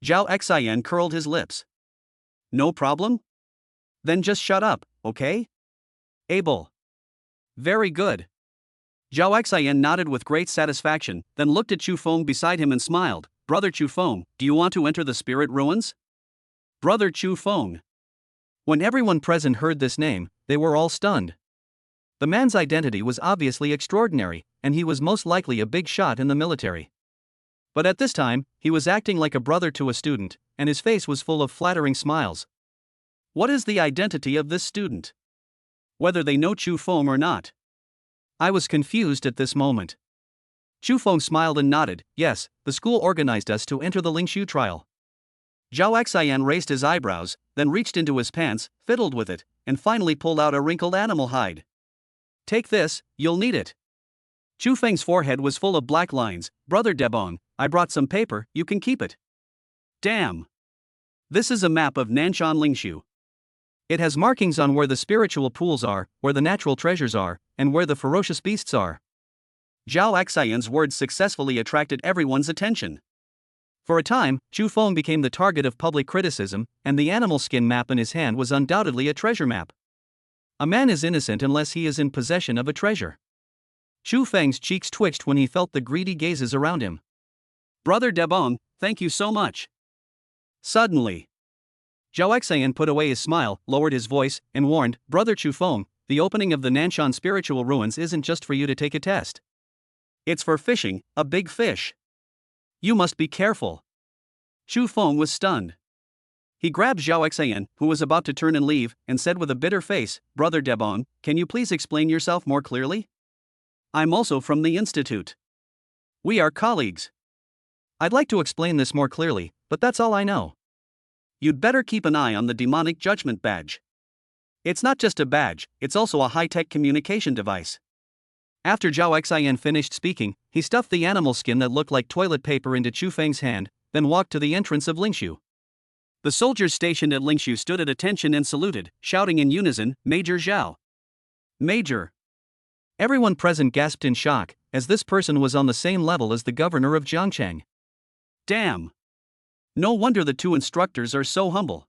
Zhao Xian curled his lips. No problem? Then just shut up, okay? Able. Very good. Zhao Xian nodded with great satisfaction, then looked at Chu Feng beside him and smiled. Brother Chu Feng, do you want to enter the spirit ruins? Brother Chu Feng. When everyone present heard this name, they were all stunned. The man's identity was obviously extraordinary, and he was most likely a big shot in the military. But at this time, he was acting like a brother to a student, and his face was full of flattering smiles. What is the identity of this student? Whether they know Chu Feng or not? I was confused at this moment. Chu Feng smiled and nodded. Yes, the school organized us to enter the Lingshu trial. Zhao Xian raised his eyebrows, then reached into his pants, fiddled with it, and finally pulled out a wrinkled animal hide. Take this, you'll need it. Chu Feng's forehead was full of black lines. Brother Debong, I brought some paper, you can keep it. Damn. This is a map of Nanshan Lingshu. It has markings on where the spiritual pools are, where the natural treasures are, and where the ferocious beasts are. Zhao Xian's words successfully attracted everyone's attention. For a time, Chu Feng became the target of public criticism, and the animal skin map in his hand was undoubtedly a treasure map. A man is innocent unless he is in possession of a treasure. Chu Feng's cheeks twitched when he felt the greedy gazes around him. Brother Debong, thank you so much. Suddenly, Zhao Xian put away his smile, lowered his voice, and warned, Brother Chu Feng, the opening of the Nanshan spiritual ruins isn't just for you to take a test. It's for fishing, a big fish. You must be careful. Chu Feng was stunned. He grabbed Zhao Xian, who was about to turn and leave, and said with a bitter face, Brother Debong, can you please explain yourself more clearly? I'm also from the institute. We are colleagues. I'd like to explain this more clearly, but that's all I know. You'd better keep an eye on the demonic judgment badge. It's not just a badge, it's also a high-tech communication device. After Zhao Xian finished speaking, he stuffed the animal skin that looked like toilet paper into Chu Feng's hand, then walked to the entrance of Lingshu. The soldiers stationed at Lingshu stood at attention and saluted, shouting in unison, Major Zhao. Major. Everyone present gasped in shock, as this person was on the same level as the governor of Jiangcheng. Damn. No wonder the two instructors are so humble.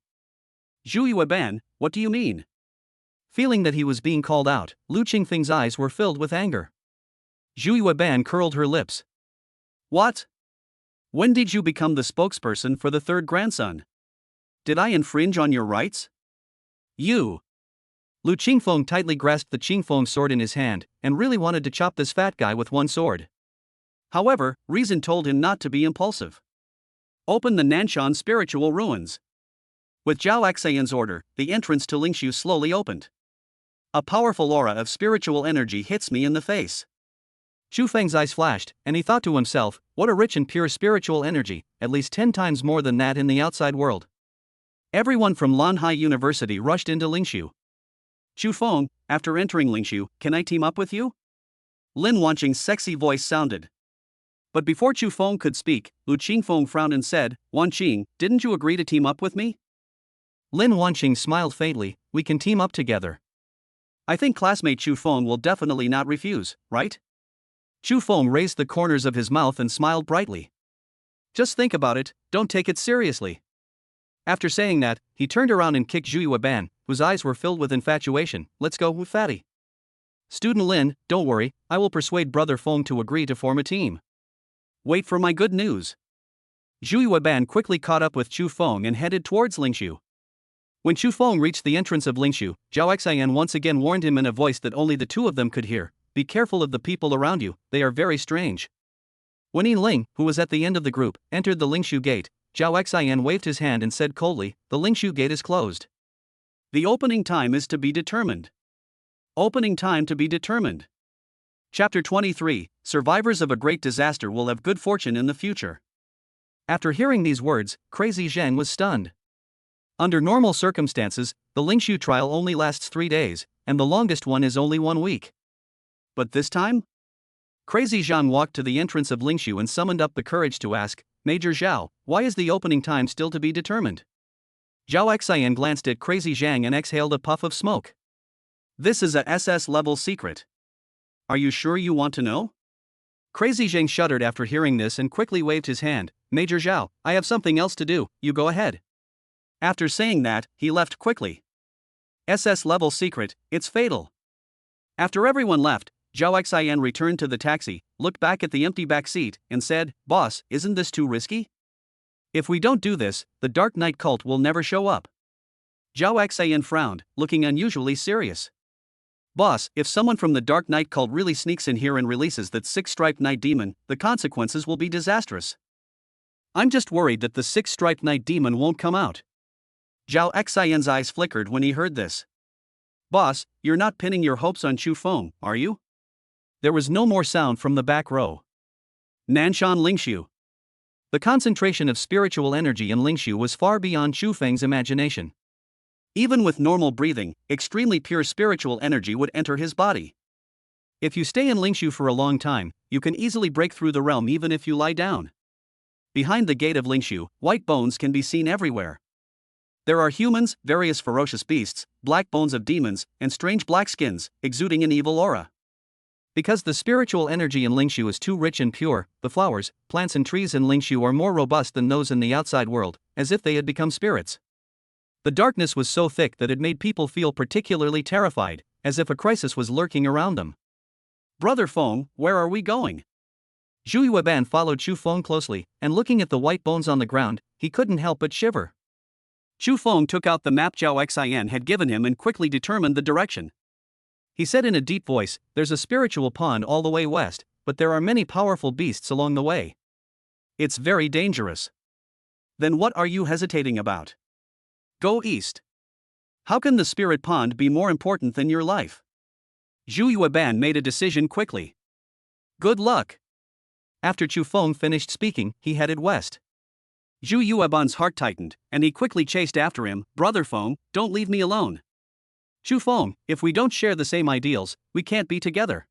Zhu Yueban, what do you mean? Feeling that he was being called out, Lu Qingfeng's eyes were filled with anger. Zhu Yueban curled her lips. What? When did you become the spokesperson for the third grandson? Did I infringe on your rights? You. Lu Qingfeng tightly grasped the Qingfeng sword in his hand, and really wanted to chop this fat guy with one sword. However, reason told him not to be impulsive. Open the Nanshan spiritual ruins. With Zhao Xian's order, the entrance to Lingshu slowly opened. A powerful aura of spiritual energy hits me in the face. Chu Feng's eyes flashed, and he thought to himself, what a rich and pure spiritual energy, at least 10 times more than that in the outside world. Everyone from Lanhai University rushed into Lingshu. Chu Feng, after entering Lingshu, can I team up with you? Lin Wanqing's sexy voice sounded. But before Chu Feng could speak, Lu Qingfeng frowned and said, Wanqing, didn't you agree to team up with me? Lin Wanqing smiled faintly, we can team up together. I think classmate Chu Feng will definitely not refuse, right? Chu Feng raised the corners of his mouth and smiled brightly. Just think about it, don't take it seriously. After saying that, he turned around and kicked Zhu Yueban, whose eyes were filled with infatuation. Let's go, fatty. Student Lin, don't worry, I will persuade Brother Feng to agree to form a team. Wait for my good news. Zhu Yueban quickly caught up with Chu Feng and headed towards Lingshu. When Chu Feng reached the entrance of Lingshu, Zhao Xian once again warned him in a voice that only the two of them could hear, be careful of the people around you, they are very strange. When Ling, who was at the end of the group, entered the Lingshu gate, Zhao Xian waved his hand and said coldly, the Lingshu gate is closed. The opening time is to be determined. Opening time to be determined. Chapter 23, Survivors of a Great Disaster will have good fortune in the future. After hearing these words, Crazy Zheng was stunned. Under normal circumstances, the Lingshu trial only lasts 3 days, and the longest one is only 1 week. But this time? Crazy Zhang walked to the entrance of Lingshu and summoned up the courage to ask, Major Zhao, why is the opening time still to be determined? Zhao Xian glanced at Crazy Zhang and exhaled a puff of smoke. This is a SS level secret. Are you sure you want to know? Crazy Zhang shuddered after hearing this and quickly waved his hand, Major Zhao, I have something else to do, you go ahead. After saying that, he left quickly. SS level secret, it's fatal. After everyone left, Zhao Xian returned to the taxi, looked back at the empty back seat, and said, Boss, isn't this too risky? If we don't do this, the Dark Knight cult will never show up. Zhao Xian frowned, looking unusually serious. Boss, if someone from the Dark Knight cult really sneaks in here and releases that six-striped night demon, the consequences will be disastrous. I'm just worried that the six-striped night demon won't come out. Zhao Xian's eyes flickered when he heard this. Boss, you're not pinning your hopes on Chu Feng, are you? There was no more sound from the back row. Nanshan Lingshu. The concentration of spiritual energy in Lingshu was far beyond Chu Feng's imagination. Even with normal breathing, extremely pure spiritual energy would enter his body. If you stay in Lingshu for a long time, you can easily break through the realm even if you lie down. Behind the gate of Lingshu, white bones can be seen everywhere. There are humans, various ferocious beasts, black bones of demons, and strange black skins, exuding an evil aura. Because the spiritual energy in Lingshu is too rich and pure, the flowers, plants and trees in Lingshu are more robust than those in the outside world, as if they had become spirits. The darkness was so thick that it made people feel particularly terrified, as if a crisis was lurking around them. Brother Feng, where are we going? Zhu Yueban followed Chu Feng closely, and looking at the white bones on the ground, he couldn't help but shiver. Chu Feng took out the map Zhao Xian had given him and quickly determined the direction. He said in a deep voice, "There's a spiritual pond all the way west, but there are many powerful beasts along the way. It's very dangerous." Then what are you hesitating about? Go east. How can the spirit pond be more important than your life? Zhu Yueban made a decision quickly. Good luck. After Chu Feng finished speaking, he headed west. Zhu Yueban's heart tightened, and he quickly chased after him. Brother Feng, don't leave me alone. Chu Feng, if we don't share the same ideals, we can't be together.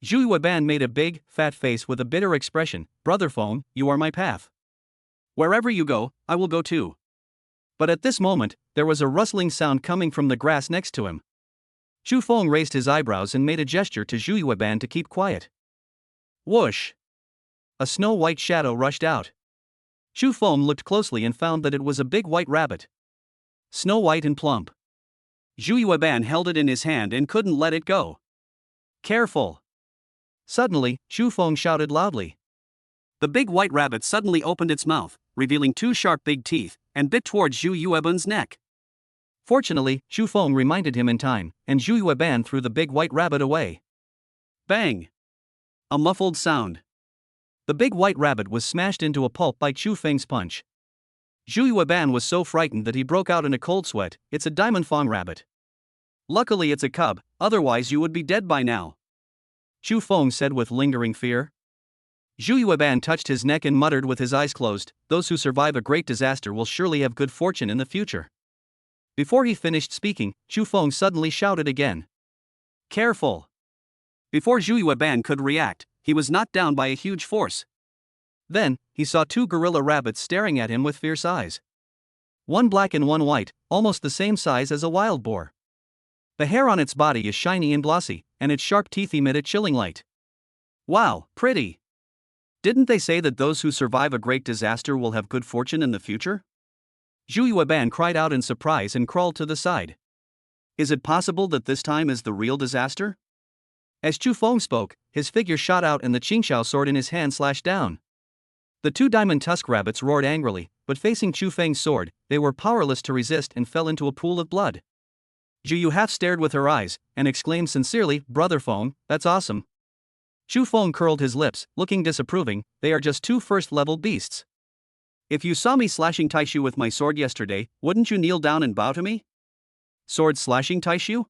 Zhu Yueban made a big, fat face with a bitter expression. Brother Feng, you are my path. Wherever you go, I will go too. But at this moment, there was a rustling sound coming from the grass next to him. Chu Feng raised his eyebrows and made a gesture to Zhu Yueban to keep quiet. Whoosh! A snow-white shadow rushed out. Chu Feng looked closely and found that it was a big white rabbit. Snow-white and plump. Zhu Yueban held it in his hand and couldn't let it go. Careful! Suddenly, Chu Feng shouted loudly. The big white rabbit suddenly opened its mouth, revealing two sharp big teeth, and bit towards Zhu Yueban's neck. Fortunately, Chu Feng reminded him in time, and Zhu Yueban threw the big white rabbit away. Bang! A muffled sound. The big white rabbit was smashed into a pulp by Chu Feng's punch. Zhu Yueban was so frightened that he broke out in a cold sweat. It's a diamond fang rabbit. Luckily it's a cub, otherwise you would be dead by now. Chu Feng said with lingering fear. Zhu Yueban touched his neck and muttered with his eyes closed, those who survive a great disaster will surely have good fortune in the future. Before he finished speaking, Chu Feng suddenly shouted again. Careful! Before Zhu Yueban could react, he was knocked down by a huge force. Then, he saw two gorilla rabbits staring at him with fierce eyes. One black and one white, almost the same size as a wild boar. The hair on its body is shiny and glossy, and its sharp teeth emit a chilling light. Wow, pretty! Didn't they say that those who survive a great disaster will have good fortune in the future? Zhu Yueban cried out in surprise and crawled to the side. Is it possible that this time is the real disaster? As Chu Feng spoke, his figure shot out and the Qingxiao sword in his hand slashed down. The two diamond tusk rabbits roared angrily, but facing Chu Feng's sword, they were powerless to resist and fell into a pool of blood. Zhu Yu half stared with her eyes, and exclaimed sincerely, Brother Feng, that's awesome. Chu Feng curled his lips, looking disapproving, they are just two first-level beasts. If you saw me slashing Taishu with my sword yesterday, wouldn't you kneel down and bow to me? Sword slashing Taishu?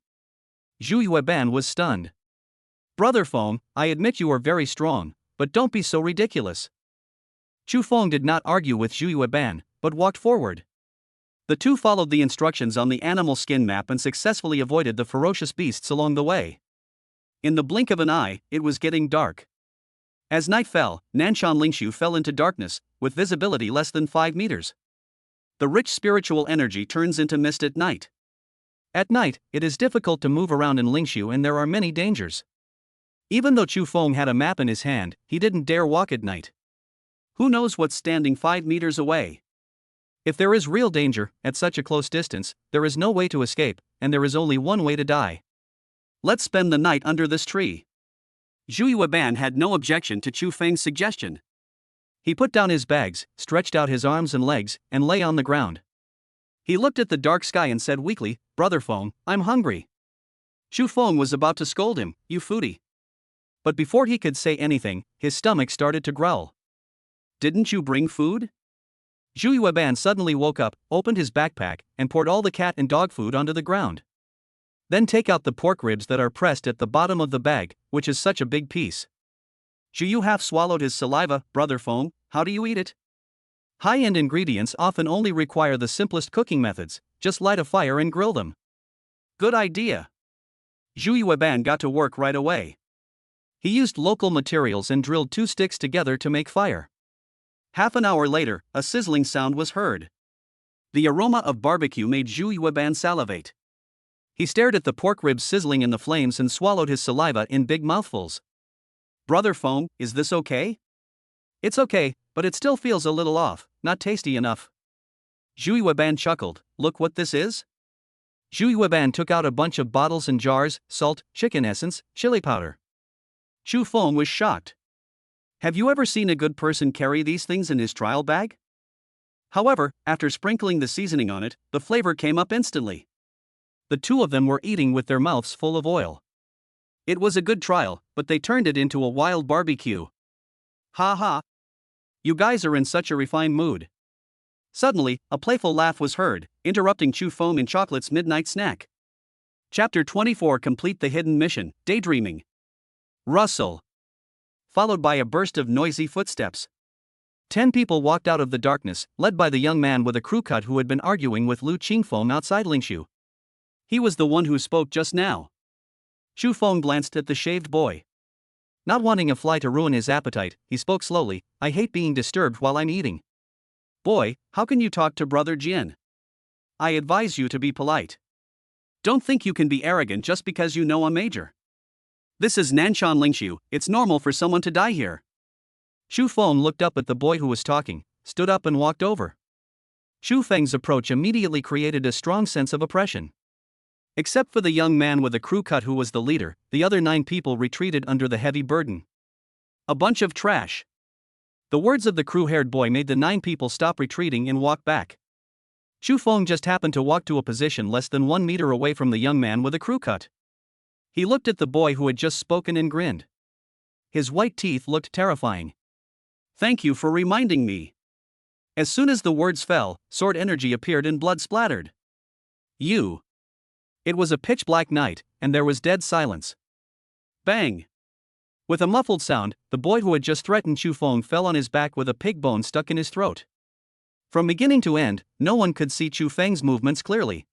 Zhu Yueban was stunned. Brother Feng, I admit you are very strong, but don't be so ridiculous. Chu Feng did not argue with Zhu Yueban, but walked forward. The two followed the instructions on the animal skin map and successfully avoided the ferocious beasts along the way. In the blink of an eye, it was getting dark. As night fell, Nanshan Lingshu fell into darkness, with visibility less than 5 meters. The rich spiritual energy turns into mist at night. At night, it is difficult to move around in Lingshu and there are many dangers. Even though Chu Feng had a map in his hand, he didn't dare walk at night. Who knows what's standing 5 meters away? If there is real danger, at such a close distance, there is no way to escape, and there is only one way to die. Let's spend the night under this tree. Zhu Yueban had no objection to Chu Feng's suggestion. He put down his bags, stretched out his arms and legs, and lay on the ground. He looked at the dark sky and said weakly, "Brother Feng, I'm hungry." Xu Feng was about to scold him, "You foodie." But before he could say anything, his stomach started to growl. "Didn't you bring food?" Zhu Yueban suddenly woke up, opened his backpack, and poured all the cat and dog food onto the ground. "Then take out the pork ribs that are pressed at the bottom of the bag, which is such a big piece." Zhu Yu half swallowed his saliva. "Brother Feng, how do you eat it?" High-end ingredients often only require the simplest cooking methods, just light a fire and grill them. Good idea. Zhu Yueban got to work right away. He used local materials and drilled 2 sticks together to make fire. Half an hour later, a sizzling sound was heard. The aroma of barbecue made Zhu Yueban salivate. He stared at the pork ribs sizzling in the flames and swallowed his saliva in big mouthfuls. "Brother Feng, is this okay?" "It's okay, but it still feels a little off, not tasty enough." Zhu Yueban chuckled. "Look what this is?" Zhu Yueban took out a bunch of bottles and jars: salt, chicken essence, chili powder. Xu Feng was shocked. Have you ever seen a good person carry these things in his trial bag? However, after sprinkling the seasoning on it, the flavor came up instantly. The two of them were eating with their mouths full of oil. It was a good trial, but they turned it into a wild barbecue. Ha ha! You guys are in such a refined mood. Suddenly, a playful laugh was heard, interrupting Xu Feng and Chocolate's midnight snack. Chapter 24. Complete the hidden mission, Daydreaming. Rustle. Followed by a burst of noisy footsteps. 10 people walked out of the darkness, led by the young man with a crew cut who had been arguing with Lu Qingfeng outside Lingshu. He was the one who spoke just now. Xu Feng glanced at the shaved boy. Not wanting a fly to ruin his appetite, he spoke slowly, "I hate being disturbed while I'm eating." "Boy, how can you talk to Brother Jian? I advise you to be polite. Don't think you can be arrogant just because you know a major. This is Nanshan Lingshu, it's normal for someone to die here." Xu Feng looked up at the boy who was talking, stood up and walked over. Xu Feng's approach immediately created a strong sense of oppression. Except for the young man with a crew cut who was the leader, the other 9 people retreated under the heavy burden. "A bunch of trash." The words of the crew-haired boy made the 9 people stop retreating and walk back. Xu Feng just happened to walk to a position less than 1 meter away from the young man with a crew cut. He looked at the boy who had just spoken and grinned. His white teeth looked terrifying. "Thank you for reminding me." As soon as the words fell, sword energy appeared and blood splattered. "You." It was a pitch-black night, and there was dead silence. Bang! With a muffled sound, the boy who had just threatened Xu Feng fell on his back with a pig bone stuck in his throat. From beginning to end, no one could see Xu Feng's movements clearly.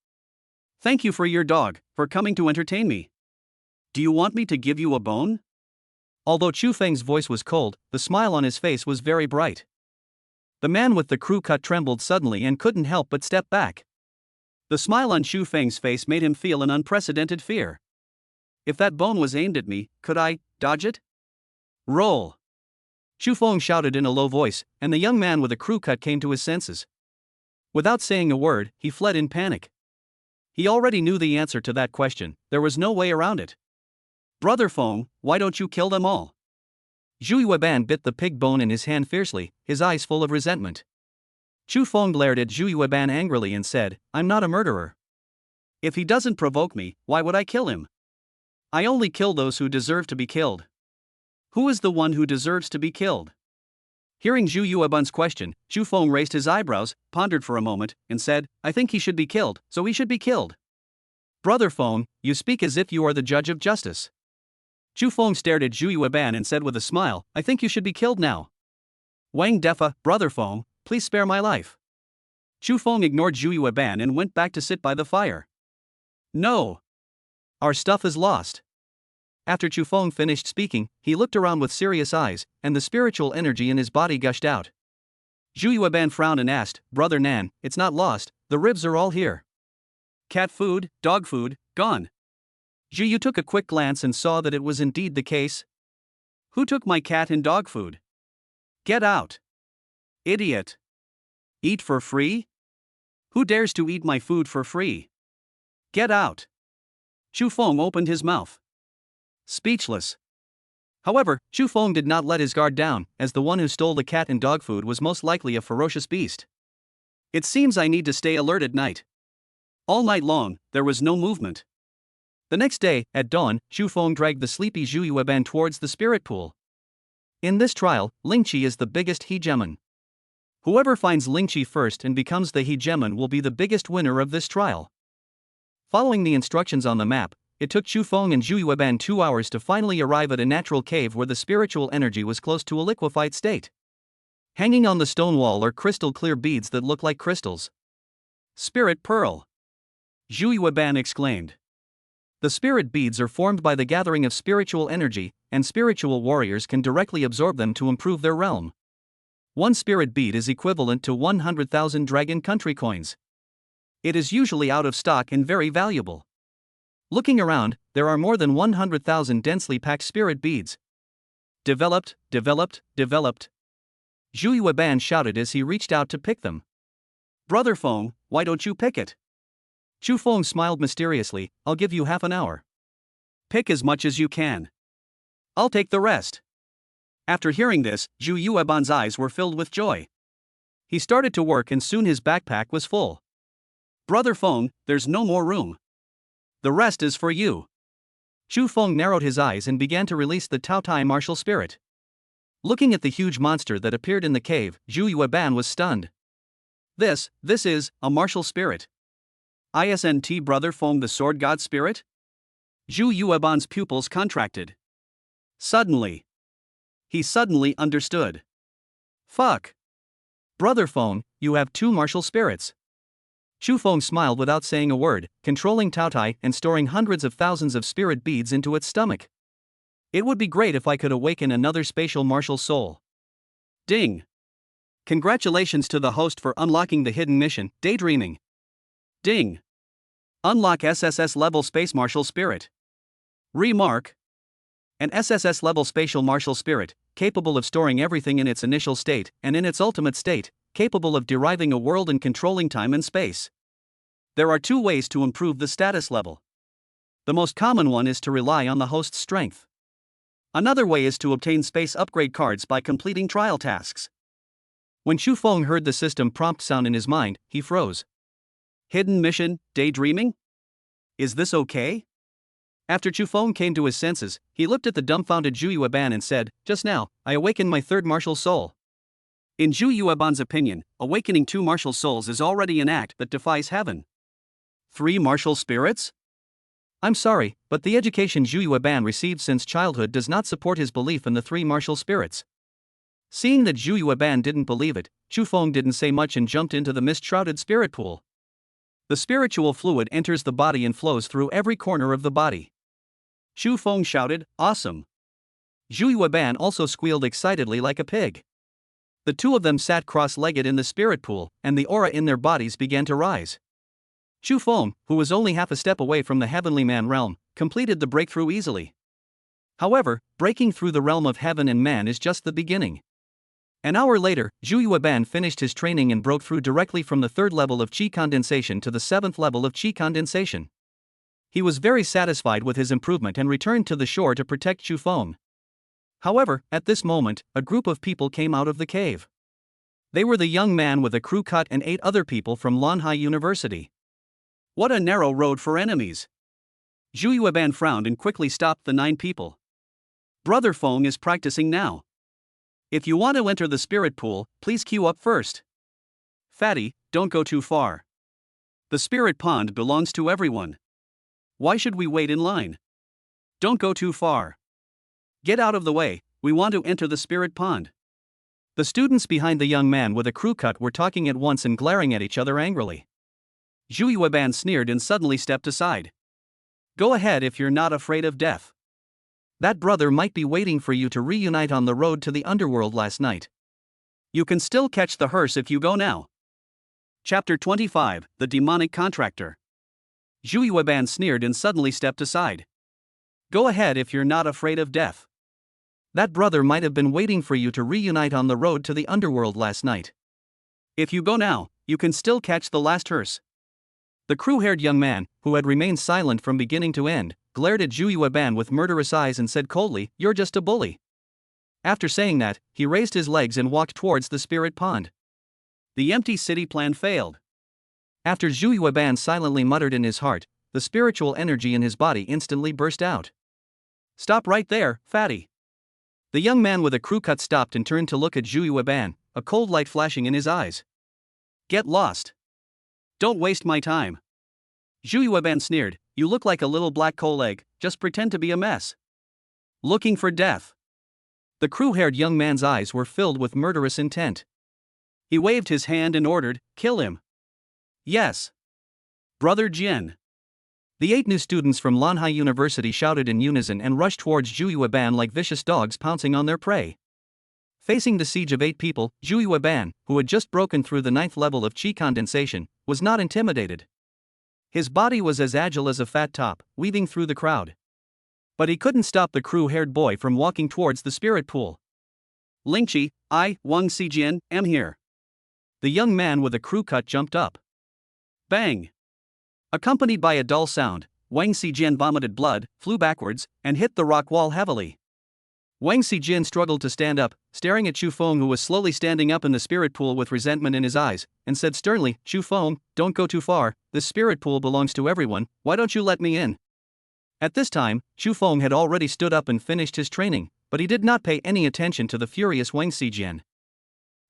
"Thank you for your dog, for coming to entertain me. Do you want me to give you a bone?" Although Xu Feng's voice was cold, the smile on his face was very bright. The man with the crew cut trembled suddenly and couldn't help but step back. The smile on Xu Feng's face made him feel an unprecedented fear. If that bone was aimed at me, could I dodge it? Roll! Xu Feng shouted in a low voice, and the young man with the crew cut came to his senses. Without saying a word, he fled in panic. He already knew the answer to that question, there was no way around it. "Brother Feng, why don't you kill them all?" Zhu Yueban bit the pig bone in his hand fiercely, his eyes full of resentment. Xu Feng glared at Zhu Yueban angrily and said, "I'm not a murderer. If he doesn't provoke me, why would I kill him? I only kill those who deserve to be killed." "Who is the one who deserves to be killed?" Hearing Zhu Yueban's question, Xu Feng raised his eyebrows, pondered for a moment, and said, "I think he should be killed, so he should be killed." "Brother Feng, you speak as if you are the judge of justice." Xu Feng stared at Zhu Yueban and said with a smile, "I think you should be killed now." "Wang Defa, Brother Feng, please spare my life." Xu Feng ignored Zhu Yueban and went back to sit by the fire. "No. Our stuff is lost." After Xu Feng finished speaking, he looked around with serious eyes, and the spiritual energy in his body gushed out. Zhu Yueban frowned and asked, "Brother Nan, it's not lost, the ribs are all here." "Cat food, dog food, gone." Zhu Yu took a quick glance and saw that it was indeed the case. "Who took my cat and dog food? Get out. Idiot. Eat for free? Who dares to eat my food for free? Get out." Xu Feng opened his mouth. Speechless. However, Chu Feng did not let his guard down, as the one who stole the cat and dog food was most likely a ferocious beast. It seems I need to stay alert at night. All night long, there was no movement. The next day, at dawn, Chu Feng dragged the sleepy Zhu Yueban towards the spirit pool. In this trial, Lingqi is the biggest hegemon. Whoever finds Lingqi first and becomes the hegemon will be the biggest winner of this trial. Following the instructions on the map, it took Chu Feng and Zhu Yueban 2 hours to finally arrive at a natural cave where the spiritual energy was close to a liquefied state. Hanging on the stone wall are crystal-clear beads that look like crystals. Spirit Pearl! Zhu Yueban exclaimed. The spirit beads are formed by the gathering of spiritual energy, and spiritual warriors can directly absorb them to improve their realm. One spirit bead is equivalent to 100,000 dragon country coins. It is usually out of stock and very valuable. Looking around, there are more than 100,000 densely packed spirit beads. Developed. Zhu Yueban shouted as he reached out to pick them. Brother Feng, why don't you pick it? Chu Feng smiled mysteriously. I'll give you half an hour. Pick as much as you can. I'll take the rest. After hearing this, Zhu Yueban's eyes were filled with joy. He started to work and soon his backpack was full. Brother Feng, there's no more room. The rest is for you. Chu Feng narrowed his eyes and began to release the Taotai martial spirit. Looking at the huge monster that appeared in the cave, Zhu Yueban was stunned. This is a martial spirit. Isn't Brother Feng the sword god spirit? Zhu Yueban's pupils contracted. Suddenly. He suddenly understood. Fuck. Brother Feng, you have 2 martial spirits. Chu Feng smiled without saying a word, controlling Taotai and storing hundreds of thousands of spirit beads into its stomach. It would be great if I could awaken another spatial martial soul. Ding. Congratulations to the host for unlocking the hidden mission, Daydreaming. Ding. Unlock SSS level space martial spirit. Remark. An SSS level spatial martial spirit, capable of storing everything in its initial state and in its ultimate state, capable of deriving a world and controlling time and space. There are 2 ways to improve the status level. The most common one is to rely on the host's strength. Another way is to obtain space upgrade cards by completing trial tasks. When Chu Feng heard the system prompt sound in his mind, he froze. Hidden mission, Daydreaming? Is this okay? After Chu Feng came to his senses, he looked at the dumbfounded Zhu Yueban and said, Just now, I awakened my 3rd martial soul. In Zhu Yueban's opinion, awakening 2 martial souls is already an act that defies heaven. 3 martial spirits? I'm sorry, but the education Zhu Yueban received since childhood does not support his belief in the 3 martial spirits. Seeing that Zhu Yueban didn't believe it, Chu Feng didn't say much and jumped into the mist-shrouded spirit pool. The spiritual fluid enters the body and flows through every corner of the body. Chu Feng shouted, Awesome! Zhu Yueban also squealed excitedly like a pig. The 2 of them sat cross-legged in the spirit pool, and the aura in their bodies began to rise. Chu Feng, who was only half a step away from the heavenly man realm, completed the breakthrough easily. However, breaking through the realm of heaven and man is just the beginning. An hour later, Zhu Yueban finished his training and broke through directly from the 3rd level of qi condensation to the 7th level of qi condensation. He was very satisfied with his improvement and returned to the shore to protect Chu Feng. However, at this moment, a group of people came out of the cave. They were the young man with a crew cut and 8 other people from Lanhai University. What a narrow road for enemies! Zhu Yueban frowned and quickly stopped the 9 people. Brother Feng is practicing now. If you want to enter the spirit pool, please queue up first. Fatty, don't go too far. The spirit pond belongs to everyone. Why should we wait in line? Don't go too far. Get out of the way, we want to enter the spirit pond. The students behind the young man with a crew cut were talking at once and glaring at each other angrily. Zhu Yueban sneered and suddenly stepped aside. Go ahead if you're not afraid of death. That brother might be waiting for you to reunite on the road to the underworld last night. You can still catch the hearse if you go now. Chapter 25, The Demonic Contractor. Zhu Yueban sneered and suddenly stepped aside. Go ahead if you're not afraid of death. That brother might have been waiting for you to reunite on the road to the underworld last night. If you go now, you can still catch the last hearse. The crew-haired young man, who had remained silent from beginning to end, glared at Zhu Yueban with murderous eyes and said coldly, "You're just a bully." After saying that, he raised his legs and walked towards the spirit pond. The empty city plan failed. After Zhu Yueban silently muttered in his heart, the spiritual energy in his body instantly burst out. "Stop right there, fatty." The young man with a crew cut stopped and turned to look at Zhu Yueban, a cold light flashing in his eyes. "Get lost. Don't waste my time." Zhu Yueban sneered, "You look like a little black coal egg, just pretend to be a mess. Looking for death." The crew-haired young man's eyes were filled with murderous intent. He waved his hand and ordered, "Kill him." "Yes. Brother Jian." The 8 new students from Lanhai University shouted in unison and rushed towards Zhu Yueban like vicious dogs pouncing on their prey. Facing the siege of 8 people, Zhu Yueban, who had just broken through the 9th level of qi condensation, was not intimidated. His body was as agile as a fat top, weaving through the crowd. But he couldn't stop the crew-haired boy from walking towards the spirit pool. "Lingqi, I, Wang Xijian, am here." The young man with a crew cut jumped up. Bang! Accompanied by a dull sound, Wang Xijian vomited blood, flew backwards, and hit the rock wall heavily. Wang Xijian struggled to stand up, staring at Chu Feng, who was slowly standing up in the spirit pool with resentment in his eyes, and said sternly, "Chu Feng, don't go too far, this spirit pool belongs to everyone, why don't you let me in?" At this time, Chu Feng had already stood up and finished his training, but he did not pay any attention to the furious Wang Xijian.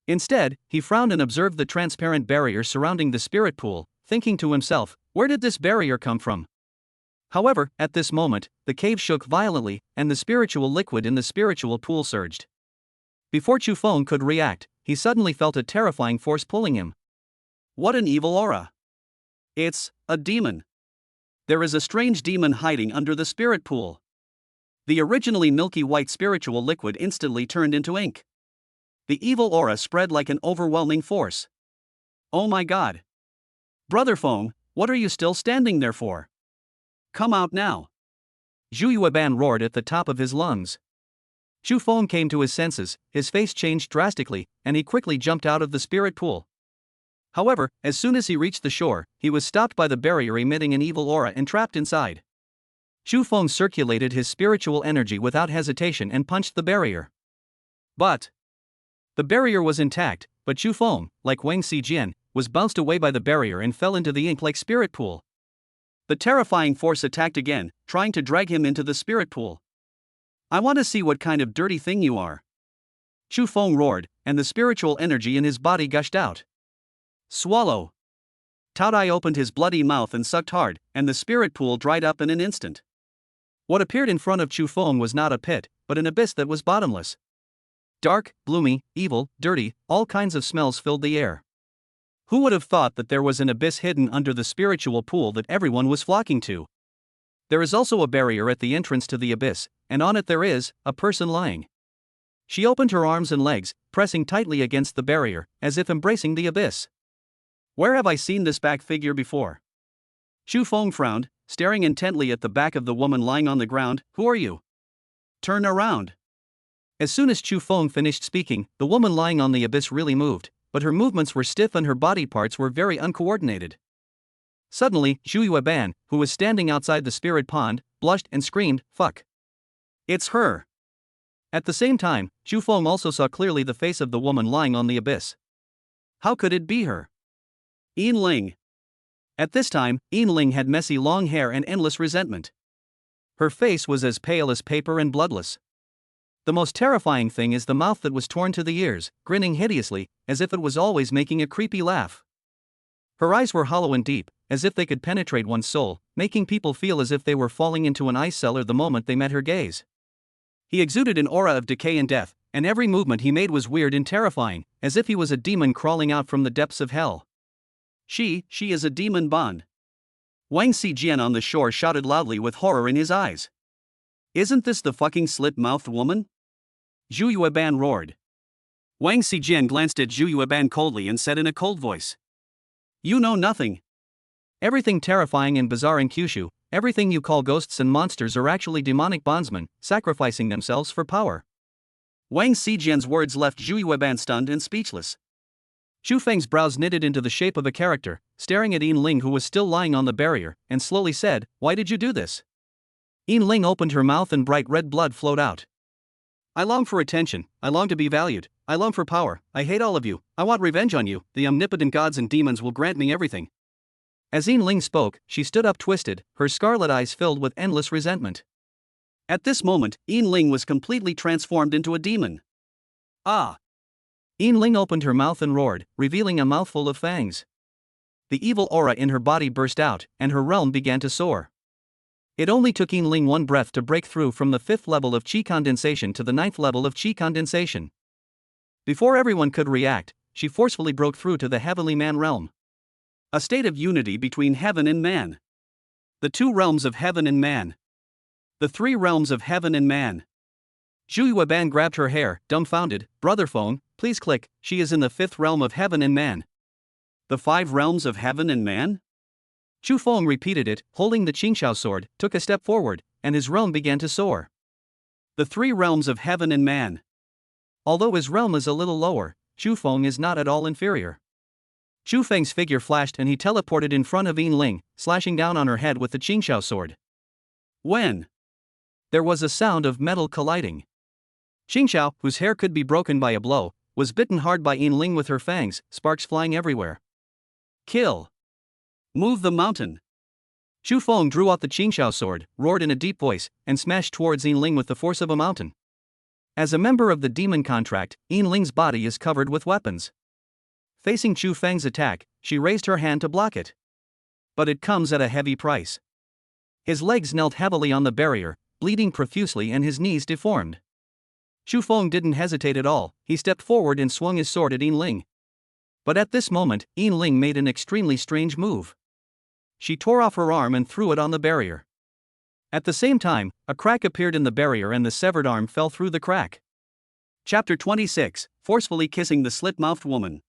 Instead, he frowned and observed the transparent barrier surrounding the spirit pool, thinking to himself, where did this barrier come from? However, at this moment, the cave shook violently, and the spiritual liquid in the spiritual pool surged. Before Chu Feng could react, he suddenly felt a terrifying force pulling him. What an evil aura! It's a demon. There is a strange demon hiding under the spirit pool. The originally milky white spiritual liquid instantly turned into ink. The evil aura spread like an overwhelming force. Oh my god! Brother Feng, what are you still standing there for? Come out now! Zhu Yueban roared at the top of his lungs. Chu Feng came to his senses, his face changed drastically, and he quickly jumped out of the spirit pool. However, as soon as he reached the shore, he was stopped by the barrier emitting an evil aura and trapped inside. Chu Feng circulated his spiritual energy without hesitation and punched the barrier. But the barrier was intact, but Chu Feng, like Wang Xijian, was bounced away by the barrier and fell into the ink-like spirit pool. The terrifying force attacked again, trying to drag him into the spirit pool. I want to see what kind of dirty thing you are. Chu Feng roared, and the spiritual energy in his body gushed out. Swallow. Tao Dai opened his bloody mouth and sucked hard, and the spirit pool dried up in an instant. What appeared in front of Chu Feng was not a pit, but an abyss that was bottomless. Dark, gloomy, evil, dirty, all kinds of smells filled the air. Who would have thought that there was an abyss hidden under the spiritual pool that everyone was flocking to? There is also a barrier at the entrance to the abyss, and on it there is a person lying. She opened her arms and legs, pressing tightly against the barrier, as if embracing the abyss. Where have I seen this back figure before? Chu Feng frowned, staring intently at the back of the woman lying on the ground. Who are you? Turn around. As soon as Chu Feng finished speaking, the woman lying on the abyss really moved, but her movements were stiff and her body parts were very uncoordinated. Suddenly, Zhu Yueban, who was standing outside the spirit pond, blushed and screamed, "Fuck! It's her!" At the same time, Chu Feng also saw clearly the face of the woman lying on the abyss. How could it be her? Yin Ling. At this time, Yin Ling had messy long hair and endless resentment. Her face was as pale as paper and bloodless. The most terrifying thing is the mouth that was torn to the ears, grinning hideously, as if it was always making a creepy laugh. Her eyes were hollow and deep, as if they could penetrate one's soul, making people feel as if they were falling into an ice cellar the moment they met her gaze. He exuded an aura of decay and death, and every movement he made was weird and terrifying, as if he was a demon crawling out from the depths of hell. She is a demon bond. Wang Xijian on the shore shouted loudly with horror in his eyes. Isn't this the fucking slit-mouthed woman? Zhu Yueban roared. Wang Xijian glanced at Zhu Yueban coldly and said in a cold voice. You know nothing. Everything terrifying and bizarre in Kyushu, everything you call ghosts and monsters are actually demonic bondsmen, sacrificing themselves for power. Wang Xijian's words left Zhu Yueban stunned and speechless. Chu Feng's brows knitted into the shape of a character, staring at Yin Ling, who was still lying on the barrier, and slowly said, Why did you do this? Yin Ling opened her mouth and bright red blood flowed out. I long for attention, I long to be valued, I long for power, I hate all of you, I want revenge on you, the omnipotent gods and demons will grant me everything. As Yin Ling spoke, she stood up twisted, her scarlet eyes filled with endless resentment. At this moment, Yin Ling was completely transformed into a demon. Ah! Yin Ling opened her mouth and roared, revealing a mouthful of fangs. The evil aura in her body burst out, and her realm began to soar. It only took Yin Ling one breath to break through from the 5th level of Qi condensation to the 9th level of Qi condensation. Before everyone could react, she forcefully broke through to the heavenly man realm. A state of unity between heaven and man. The 2 realms of heaven and man. The 3 realms of heaven and man. Zhu Yueban grabbed her hair, dumbfounded. Brother phone, please click, she is in the 5th realm of heaven and man. The 5 realms of heaven and man? Chu Feng repeated it, holding the Qingxiao sword, took a step forward, and his realm began to soar. The 3 realms of heaven and man. Although his realm is a little lower, Chu Feng is not at all inferior. Chu Feng's figure flashed and he teleported in front of Yin Ling, slashing down on her head with the Qingxiao sword. When? There was a sound of metal colliding. Qingxiao, whose hair could be broken by a blow, was bitten hard by Yin Ling with her fangs, sparks flying everywhere. Kill! Move the mountain! Chu Feng drew out the Qingxiao sword, roared in a deep voice, and smashed towards Yin Ling with the force of a mountain. As a member of the demon contract, Yin Ling's body is covered with weapons. Facing Chu Feng's attack, she raised her hand to block it. But it comes at a heavy price. His legs knelt heavily on the barrier, bleeding profusely and his knees deformed. Chu Feng didn't hesitate at all, he stepped forward and swung his sword at Yin Ling. But at this moment, Yin Ling made an extremely strange move. She tore off her arm and threw it on the barrier. At the same time, a crack appeared in the barrier and the severed arm fell through the crack. Chapter 26, Forcefully Kissing the Slit-Mouthed Woman.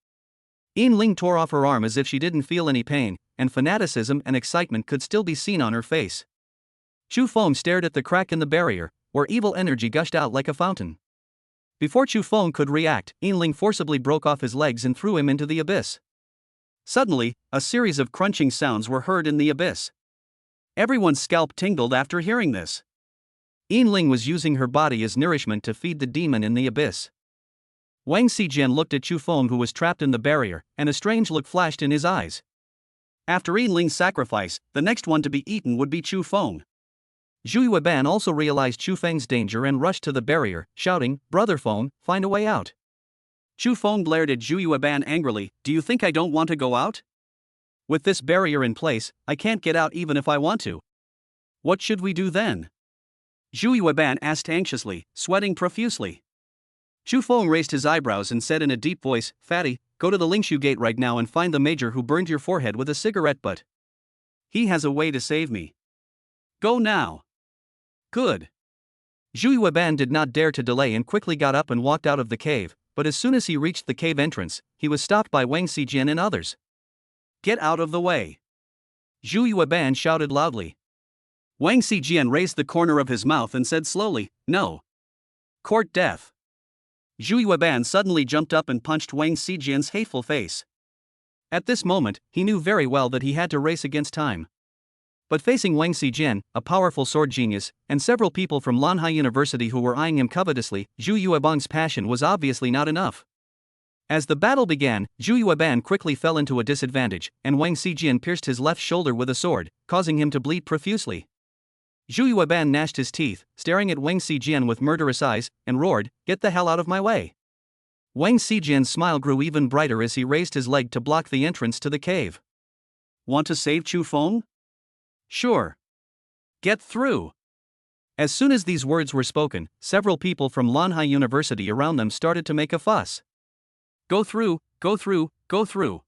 Yin Ling tore off her arm as if she didn't feel any pain, and fanaticism and excitement could still be seen on her face. Chu Feng stared at the crack in the barrier, where evil energy gushed out like a fountain. Before Chu Feng could react, Yin Ling forcibly broke off his legs and threw him into the abyss. Suddenly, a series of crunching sounds were heard in the abyss. Everyone's scalp tingled after hearing this. Yin Ling was using her body as nourishment to feed the demon in the abyss. Wang Xijian looked at Chu Feng, who was trapped in the barrier, and a strange look flashed in his eyes. After Yin Ling's sacrifice, the next one to be eaten would be Chu Feng. Zhu Yueban also realized Chu Feng's danger and rushed to the barrier, shouting, "Brother Feng, find a way out." Chu Feng glared at Zhu Yueban angrily, "Do you think I don't want to go out? With this barrier in place, I can't get out even if I want to. What should we do then?" Zhu Yueban asked anxiously, sweating profusely. Chu Feng raised his eyebrows and said in a deep voice, "Fatty, go to the Lingshu gate right now and find the major who burned your forehead with a cigarette butt. He has a way to save me. Go now." Good. Zhu Yueban did not dare to delay and quickly got up and walked out of the cave, but as soon as he reached the cave entrance, he was stopped by Wang Xijian and others. "Get out of the way!" Zhu Yueban shouted loudly. Wang Xijian raised the corner of his mouth and said slowly, "No. Court death." Zhu Yueban suddenly jumped up and punched Wang Xijian's hateful face. At this moment, he knew very well that he had to race against time. But facing Wang Xijian, a powerful sword genius, and several people from Lanhai University who were eyeing him covetously, Zhu Yuebang's passion was obviously not enough. As the battle began, Zhu Yueban quickly fell into a disadvantage, and Wang Xijian pierced his left shoulder with a sword, causing him to bleed profusely. Zhu Yueban gnashed his teeth, staring at Wang Xijian with murderous eyes, and roared, "Get the hell out of my way!" Wang Xijian's smile grew even brighter as he raised his leg to block the entrance to the cave. "Want to save Chu Feng? Sure. Get through." As soon as these words were spoken, several people from Lanhai University around them started to make a fuss. "Go through, go through, go through."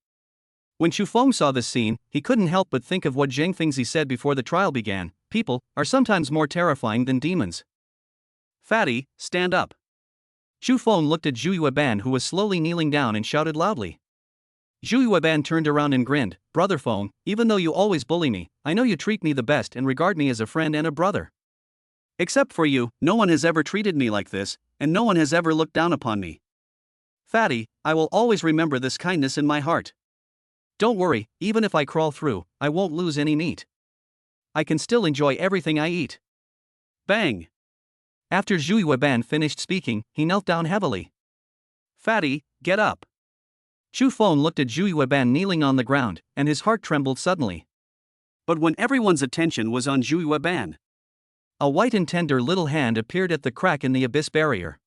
When Chu Feng saw this scene, he couldn't help but think of what Zheng Fengzi said before the trial began: people are sometimes more terrifying than demons. "Fatty, stand up." Chu Feng looked at Zhu Yueban, who was slowly kneeling down, and shouted loudly. Zhu Yueban turned around and grinned, "Brother Feng, even though you always bully me, I know you treat me the best and regard me as a friend and a brother. Except for you, no one has ever treated me like this, and no one has ever looked down upon me. Fatty, I will always remember this kindness in my heart. Don't worry, even if I crawl through, I won't lose any meat. I can still enjoy everything I eat." Bang! After Zhu Yueban finished speaking, he knelt down heavily. Fatty, get up. Chu Feng looked at Zhu Yueban kneeling on the ground, and his heart trembled suddenly. But when everyone's attention was on Zhu Yueban, a white and tender little hand appeared at the crack in the abyss barrier.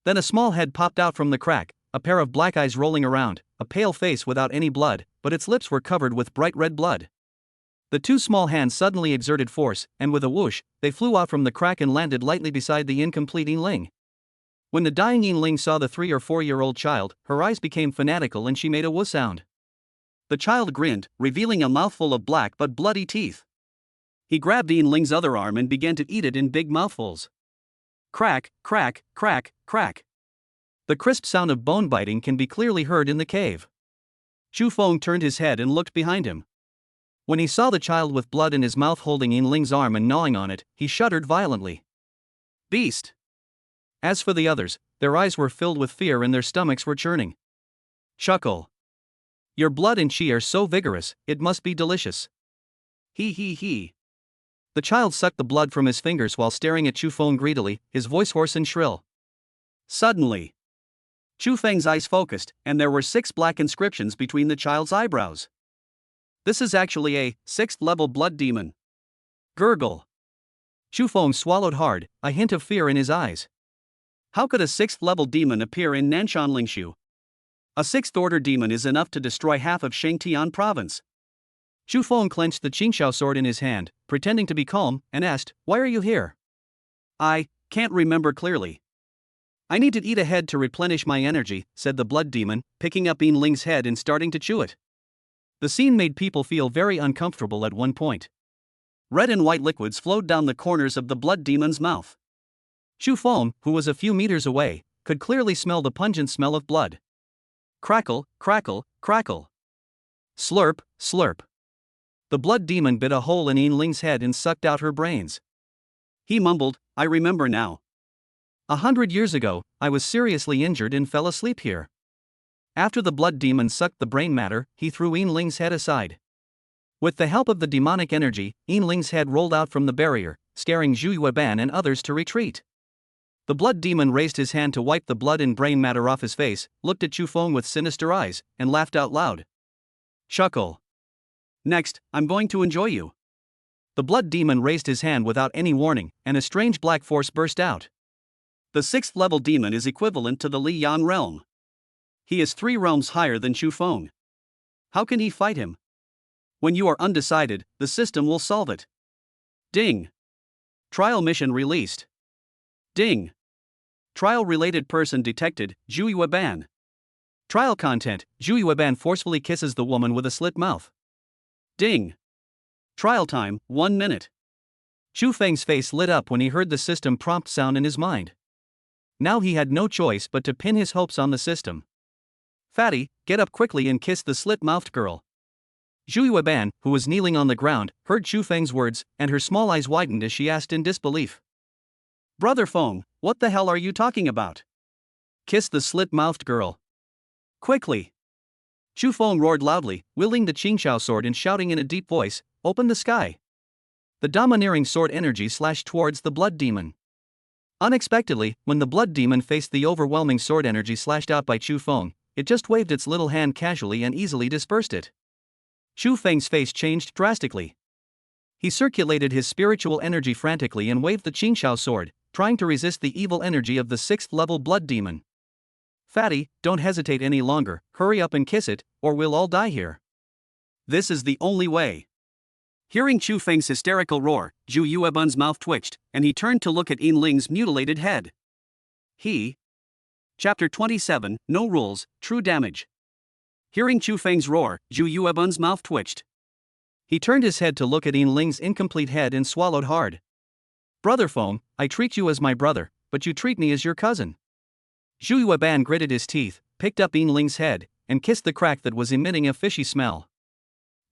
Then a small head popped out from the crack, a pair of black eyes rolling around, a pale face without any blood, but its lips were covered with bright red blood. The two small hands suddenly exerted force, and with a whoosh, they flew out from the crack and landed lightly beside the incomplete Yinling. When the dying Yinling saw the 3 or 4-year-old child, her eyes became fanatical and she made a woo sound. The child grinned, revealing a mouthful of black but bloody teeth. He grabbed Yinling's other arm and began to eat it in big mouthfuls. Crack, crack, crack, crack. The crisp sound of bone biting can be clearly heard in the cave. Chu Feng turned his head and looked behind him. When he saw the child with blood in his mouth holding Yinling's arm and gnawing on it, he shuddered violently. Beast! As for the others, their eyes were filled with fear and their stomachs were churning. Chuckle. Your blood and chi are so vigorous, it must be delicious. He he he. The child sucked the blood from his fingers while staring at Chu Feng greedily, his voice hoarse and shrill. Suddenly, Chu Feng's eyes focused, and there were 6 black inscriptions between the child's eyebrows. This is actually a 6th-level blood demon. Gurgle. Chu Feng swallowed hard, a hint of fear in his eyes. How could a 6th-level demon appear in Nanshan Lingshu? A 6th-order demon is enough to destroy half of Shangtian province. Chu Feng clenched the Qingxiao sword in his hand, pretending to be calm, and asked, "Why are you here?" I can't remember clearly. I need to eat a head to replenish my energy, said the blood demon, picking up Yinling's head and starting to chew it. The scene made people feel very uncomfortable at one point. Red and white liquids flowed down the corners of the blood demon's mouth. Chu Feng, who was a few meters away, could clearly smell the pungent smell of blood. Crackle, crackle, crackle. Slurp, slurp. The blood demon bit a hole in Yinling's head and sucked out her brains. He mumbled, I remember now. 100 years ago, I was seriously injured and fell asleep here. After the blood demon sucked the brain matter, he threw Yinling's head aside. With the help of the demonic energy, Yinling's head rolled out from the barrier, scaring Zhu Yueban and others to retreat. The blood demon raised his hand to wipe the blood and brain matter off his face, looked at Chu Feng with sinister eyes, and laughed out loud. Chuckle. Next, I'm going to enjoy you. The blood demon raised his hand without any warning, and a strange black force burst out. The 6th-level demon is equivalent to the Li Yan realm. He is 3 realms higher than Chu Feng. How can he fight him? When you are undecided, the system will solve it. Ding. Trial mission released. Ding. Trial-related person detected, Zhu Yueban. Trial content, Zhu Yueban forcefully kisses the woman with a slit mouth. Ding. Trial time, 1 minute. Chu Feng's face lit up when he heard the system prompt sound in his mind. Now he had no choice but to pin his hopes on the system. Fatty, get up quickly and kiss the slit-mouthed girl. Zhu Yueban, who was kneeling on the ground, heard Chu Feng's words, and her small eyes widened as she asked in disbelief. Brother Feng, what the hell are you talking about? Kiss the slit-mouthed girl. Quickly. Chu Feng roared loudly, wielding the Qingxiao sword and shouting in a deep voice, open the sky. The domineering sword energy slashed towards the blood demon. Unexpectedly, when the blood demon faced the overwhelming sword energy slashed out by Chu Feng, it just waved its little hand casually and easily dispersed it. Chu Feng's face changed drastically. He circulated his spiritual energy frantically and waved the Qingxiao sword, trying to resist the evil energy of the 6th-level blood demon. Fatty, don't hesitate any longer, hurry up and kiss it, or we'll all die here. This is the only way. Hearing Chu Feng's hysterical roar, Zhu Yueban's mouth twitched, and he turned to look at Yinling's mutilated head. Chapter 27, No Rules, True Damage. Hearing Chu Feng's roar, Zhu Yueban's mouth twitched. He turned his head to look at Yinling's incomplete head and swallowed hard. Brother Feng, I treat you as my brother, but you treat me as your cousin. Zhu Yueban gritted his teeth, picked up Yinling's head, and kissed the crack that was emitting a fishy smell.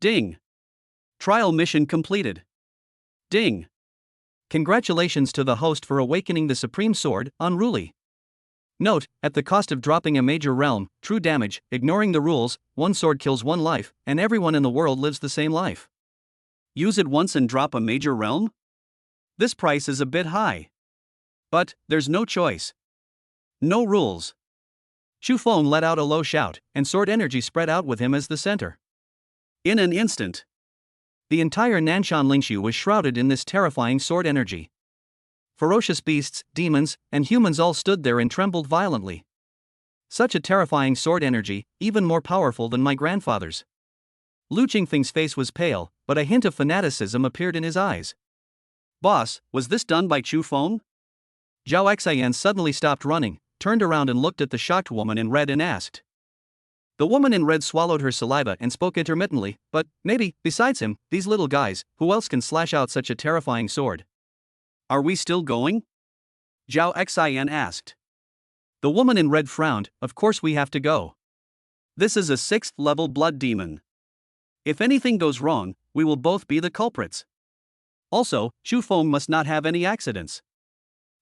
Ding. Trial mission completed. Ding. Congratulations to the host for awakening the Supreme Sword, Unruly. Note, at the cost of dropping a major realm, true damage, ignoring the rules, one sword kills 1 life, and everyone in the world lives the same life. Use it once and drop a major realm? This price is a bit high. But, there's no choice. No rules. Chu Feng let out a low shout, and sword energy spread out with him as the center. In an instant, the entire Nanshan Lingshu was shrouded in this terrifying sword energy. Ferocious beasts, demons, and humans all stood there and trembled violently. Such a terrifying sword energy, even more powerful than my grandfather's. Lu Qingfeng's face was pale, but a hint of fanaticism appeared in his eyes. Boss, was this done by Chu Feng? Zhao Xian suddenly stopped running, turned around and looked at the shocked woman in red and asked. The woman in red swallowed her saliva and spoke intermittently, but, maybe, besides him, these little guys, who else can slash out such a terrifying sword? Are we still going? Zhao Xian asked. The woman in red frowned. Of course we have to go. This is a 6th level blood demon. If anything goes wrong, we will both be the culprits. Also, Chu Feng must not have any accidents.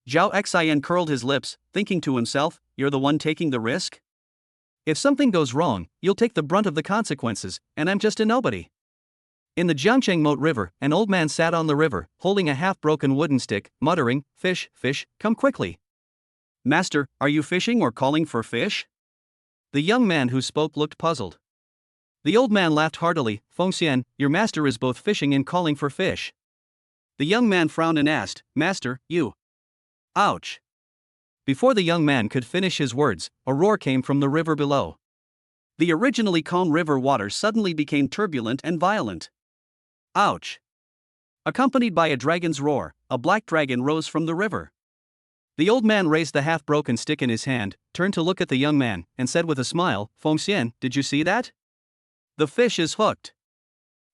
Zhao Xian curled his lips, thinking to himself, you're the one taking the risk? If something goes wrong, you'll take the brunt of the consequences, and I'm just a nobody. In the Jiangcheng Moat River, an old man sat on the river, holding a half-broken wooden stick, muttering, fish, fish, come quickly. Master, are you fishing or calling for fish? The young man who spoke looked puzzled. The old man laughed heartily, Fengxian, your master is both fishing and calling for fish. The young man frowned and asked, Master, you. Ouch. Before the young man could finish his words, a roar came from the river below. The originally calm river water suddenly became turbulent and violent. Ouch. Accompanied by a dragon's roar, a black dragon rose from the river. The old man raised the half-broken stick in his hand, turned to look at the young man, and said with a smile, Fengxian, did you see that? The fish is hooked.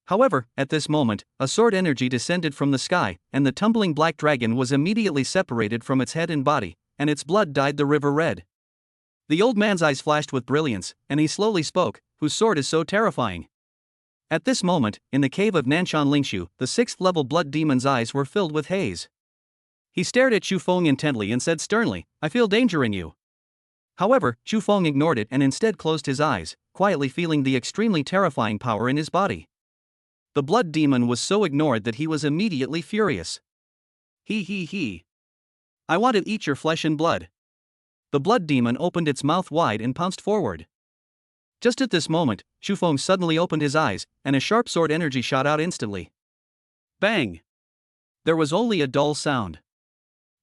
However, at this moment, a sword energy descended from the sky, and the tumbling black dragon was immediately separated from its head and body, and its blood dyed the river red. The old man's eyes flashed with brilliance, and he slowly spoke, whose sword is so terrifying? At this moment, in the cave of Nanshan Lingshu, the 6th level blood demon's eyes were filled with haze. He stared at Chu Feng intently and said sternly, I feel danger in you. However, Chu Feng ignored it and instead closed his eyes, quietly feeling the extremely terrifying power in his body. The blood demon was so ignored that he was immediately furious. He. I want to eat your flesh and blood. The blood demon opened its mouth wide and pounced forward. Just at this moment, Chu Feng suddenly opened his eyes, and a sharp sword energy shot out instantly. Bang! There was only a dull sound.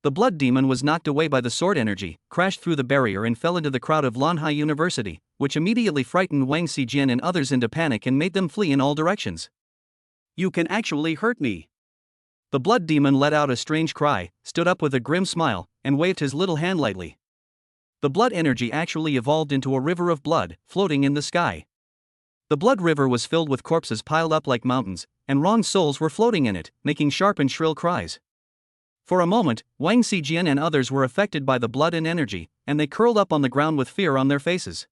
The blood demon was knocked away by the sword energy, crashed through the barrier and fell into the crowd of Lanhai University, which immediately frightened Wang Xijian and others into panic and made them flee in all directions. You can actually hurt me. The blood demon let out a strange cry, stood up with a grim smile, and waved his little hand lightly. The blood energy actually evolved into a river of blood, floating in the sky. The blood river was filled with corpses piled up like mountains, and wronged souls were floating in it, making sharp and shrill cries. For a moment, Wang Xijian and others were affected by the blood and energy, and they curled up on the ground with fear on their faces.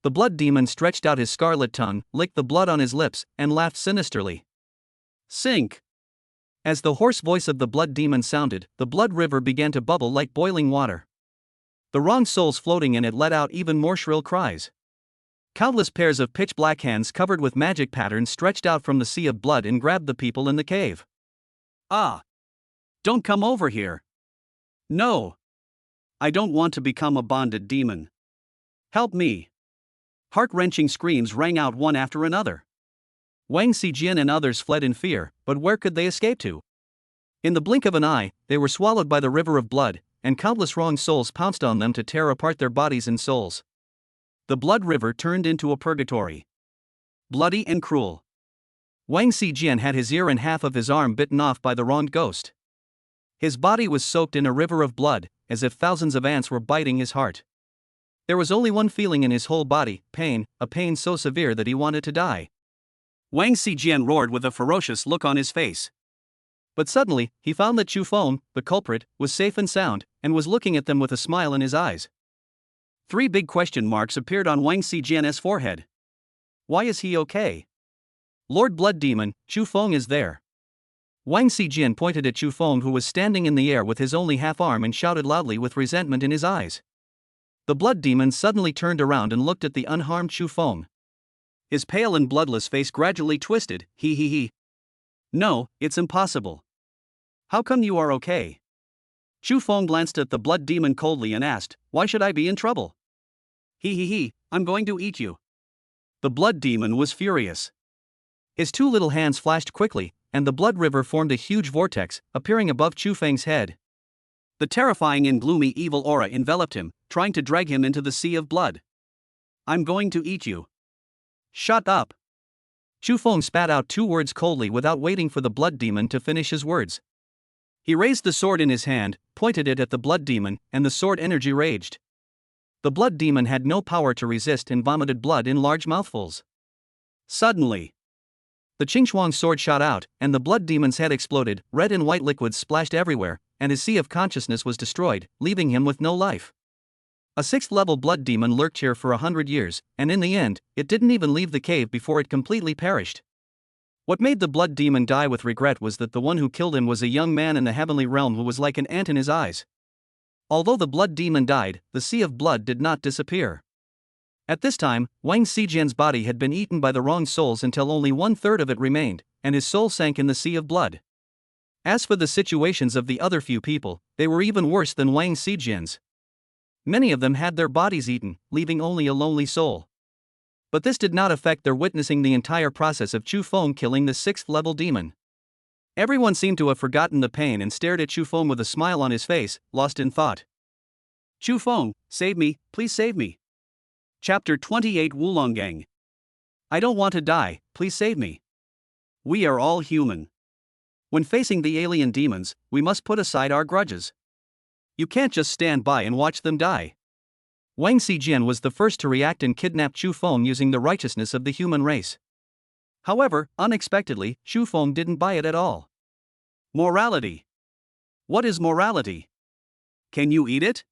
The blood demon stretched out his scarlet tongue, licked the blood on his lips, and laughed sinisterly. Sink! As the hoarse voice of the blood demon sounded, the blood river began to bubble like boiling water. The wronged souls floating in it let out even more shrill cries. Countless pairs of pitch-black hands covered with magic patterns stretched out from the sea of blood and grabbed the people in the cave. Ah! Don't come over here. No. I don't want to become a bonded demon. Help me. Heart-wrenching screams rang out one after another. Wang Xijian and others fled in fear, but where could they escape to? In the blink of an eye, they were swallowed by the river of blood, and countless wronged souls pounced on them to tear apart their bodies and souls. The blood river turned into a purgatory. Bloody and cruel. Wang Xijian had his ear and half of his arm bitten off by the wronged ghost. His body was soaked in a river of blood, as if thousands of ants were biting his heart. There was only one feeling in his whole body, pain, a pain so severe that he wanted to die. Wang Xijian roared with a ferocious look on his face. But suddenly, he found that Chu Feng, the culprit, was safe and sound, and was looking at them with a smile in his eyes. 3 big question marks appeared on Wang Xijian's forehead. Why is he okay? Lord Blood Demon, Chu Feng is there. Wang Xijian pointed at Chu Feng, who was standing in the air with his only half arm, and shouted loudly with resentment in his eyes. The blood demon suddenly turned around and looked at the unharmed Chu Feng. His pale and bloodless face gradually twisted. He. No, it's impossible. How come you are okay? Chu Feng glanced at the blood demon coldly and asked, why should I be in trouble? He, I'm going to eat you. The blood demon was furious. His two little hands flashed quickly, and the blood river formed a huge vortex, appearing above Chu Feng's head. The terrifying and gloomy evil aura enveloped him, trying to drag him into the sea of blood. I'm going to eat you. Shut up. Chu Feng spat out two words coldly without waiting for the blood demon to finish his words. He raised the sword in his hand, pointed it at the blood demon, and the sword energy raged. The blood demon had no power to resist and vomited blood in large mouthfuls. Suddenly, the Qingxuang sword shot out, and the blood demon's head exploded, red and white liquids splashed everywhere, and his sea of consciousness was destroyed, leaving him with no life. A 6th-level blood demon lurked here for 100 years, and in the end, it didn't even leave the cave before it completely perished. What made the blood demon die with regret was that the one who killed him was a young man in the heavenly realm who was like an ant in his eyes. Although the blood demon died, the sea of blood did not disappear. At this time, Wang Xijian's body had been eaten by the wrong souls until only 1/3 of it remained, and his soul sank in the sea of blood. As for the situations of the other few people, they were even worse than Wang Xijian's. Many of them had their bodies eaten, leaving only a lonely soul. But this did not affect their witnessing the entire process of Chu Feng killing the 6th-level demon. Everyone seemed to have forgotten the pain and stared at Chu Feng with a smile on his face, lost in thought. Chu Feng, save me, please save me. Chapter 28 Wulonggang. I don't want to die, please save me. We are all human. When facing the alien demons, we must put aside our grudges. You can't just stand by and watch them die. Wang Xijian was the first to react and kidnap Chu Feng using the righteousness of the human race. However, unexpectedly, Chu Feng didn't buy it at all. Morality. What is morality? Can you eat it?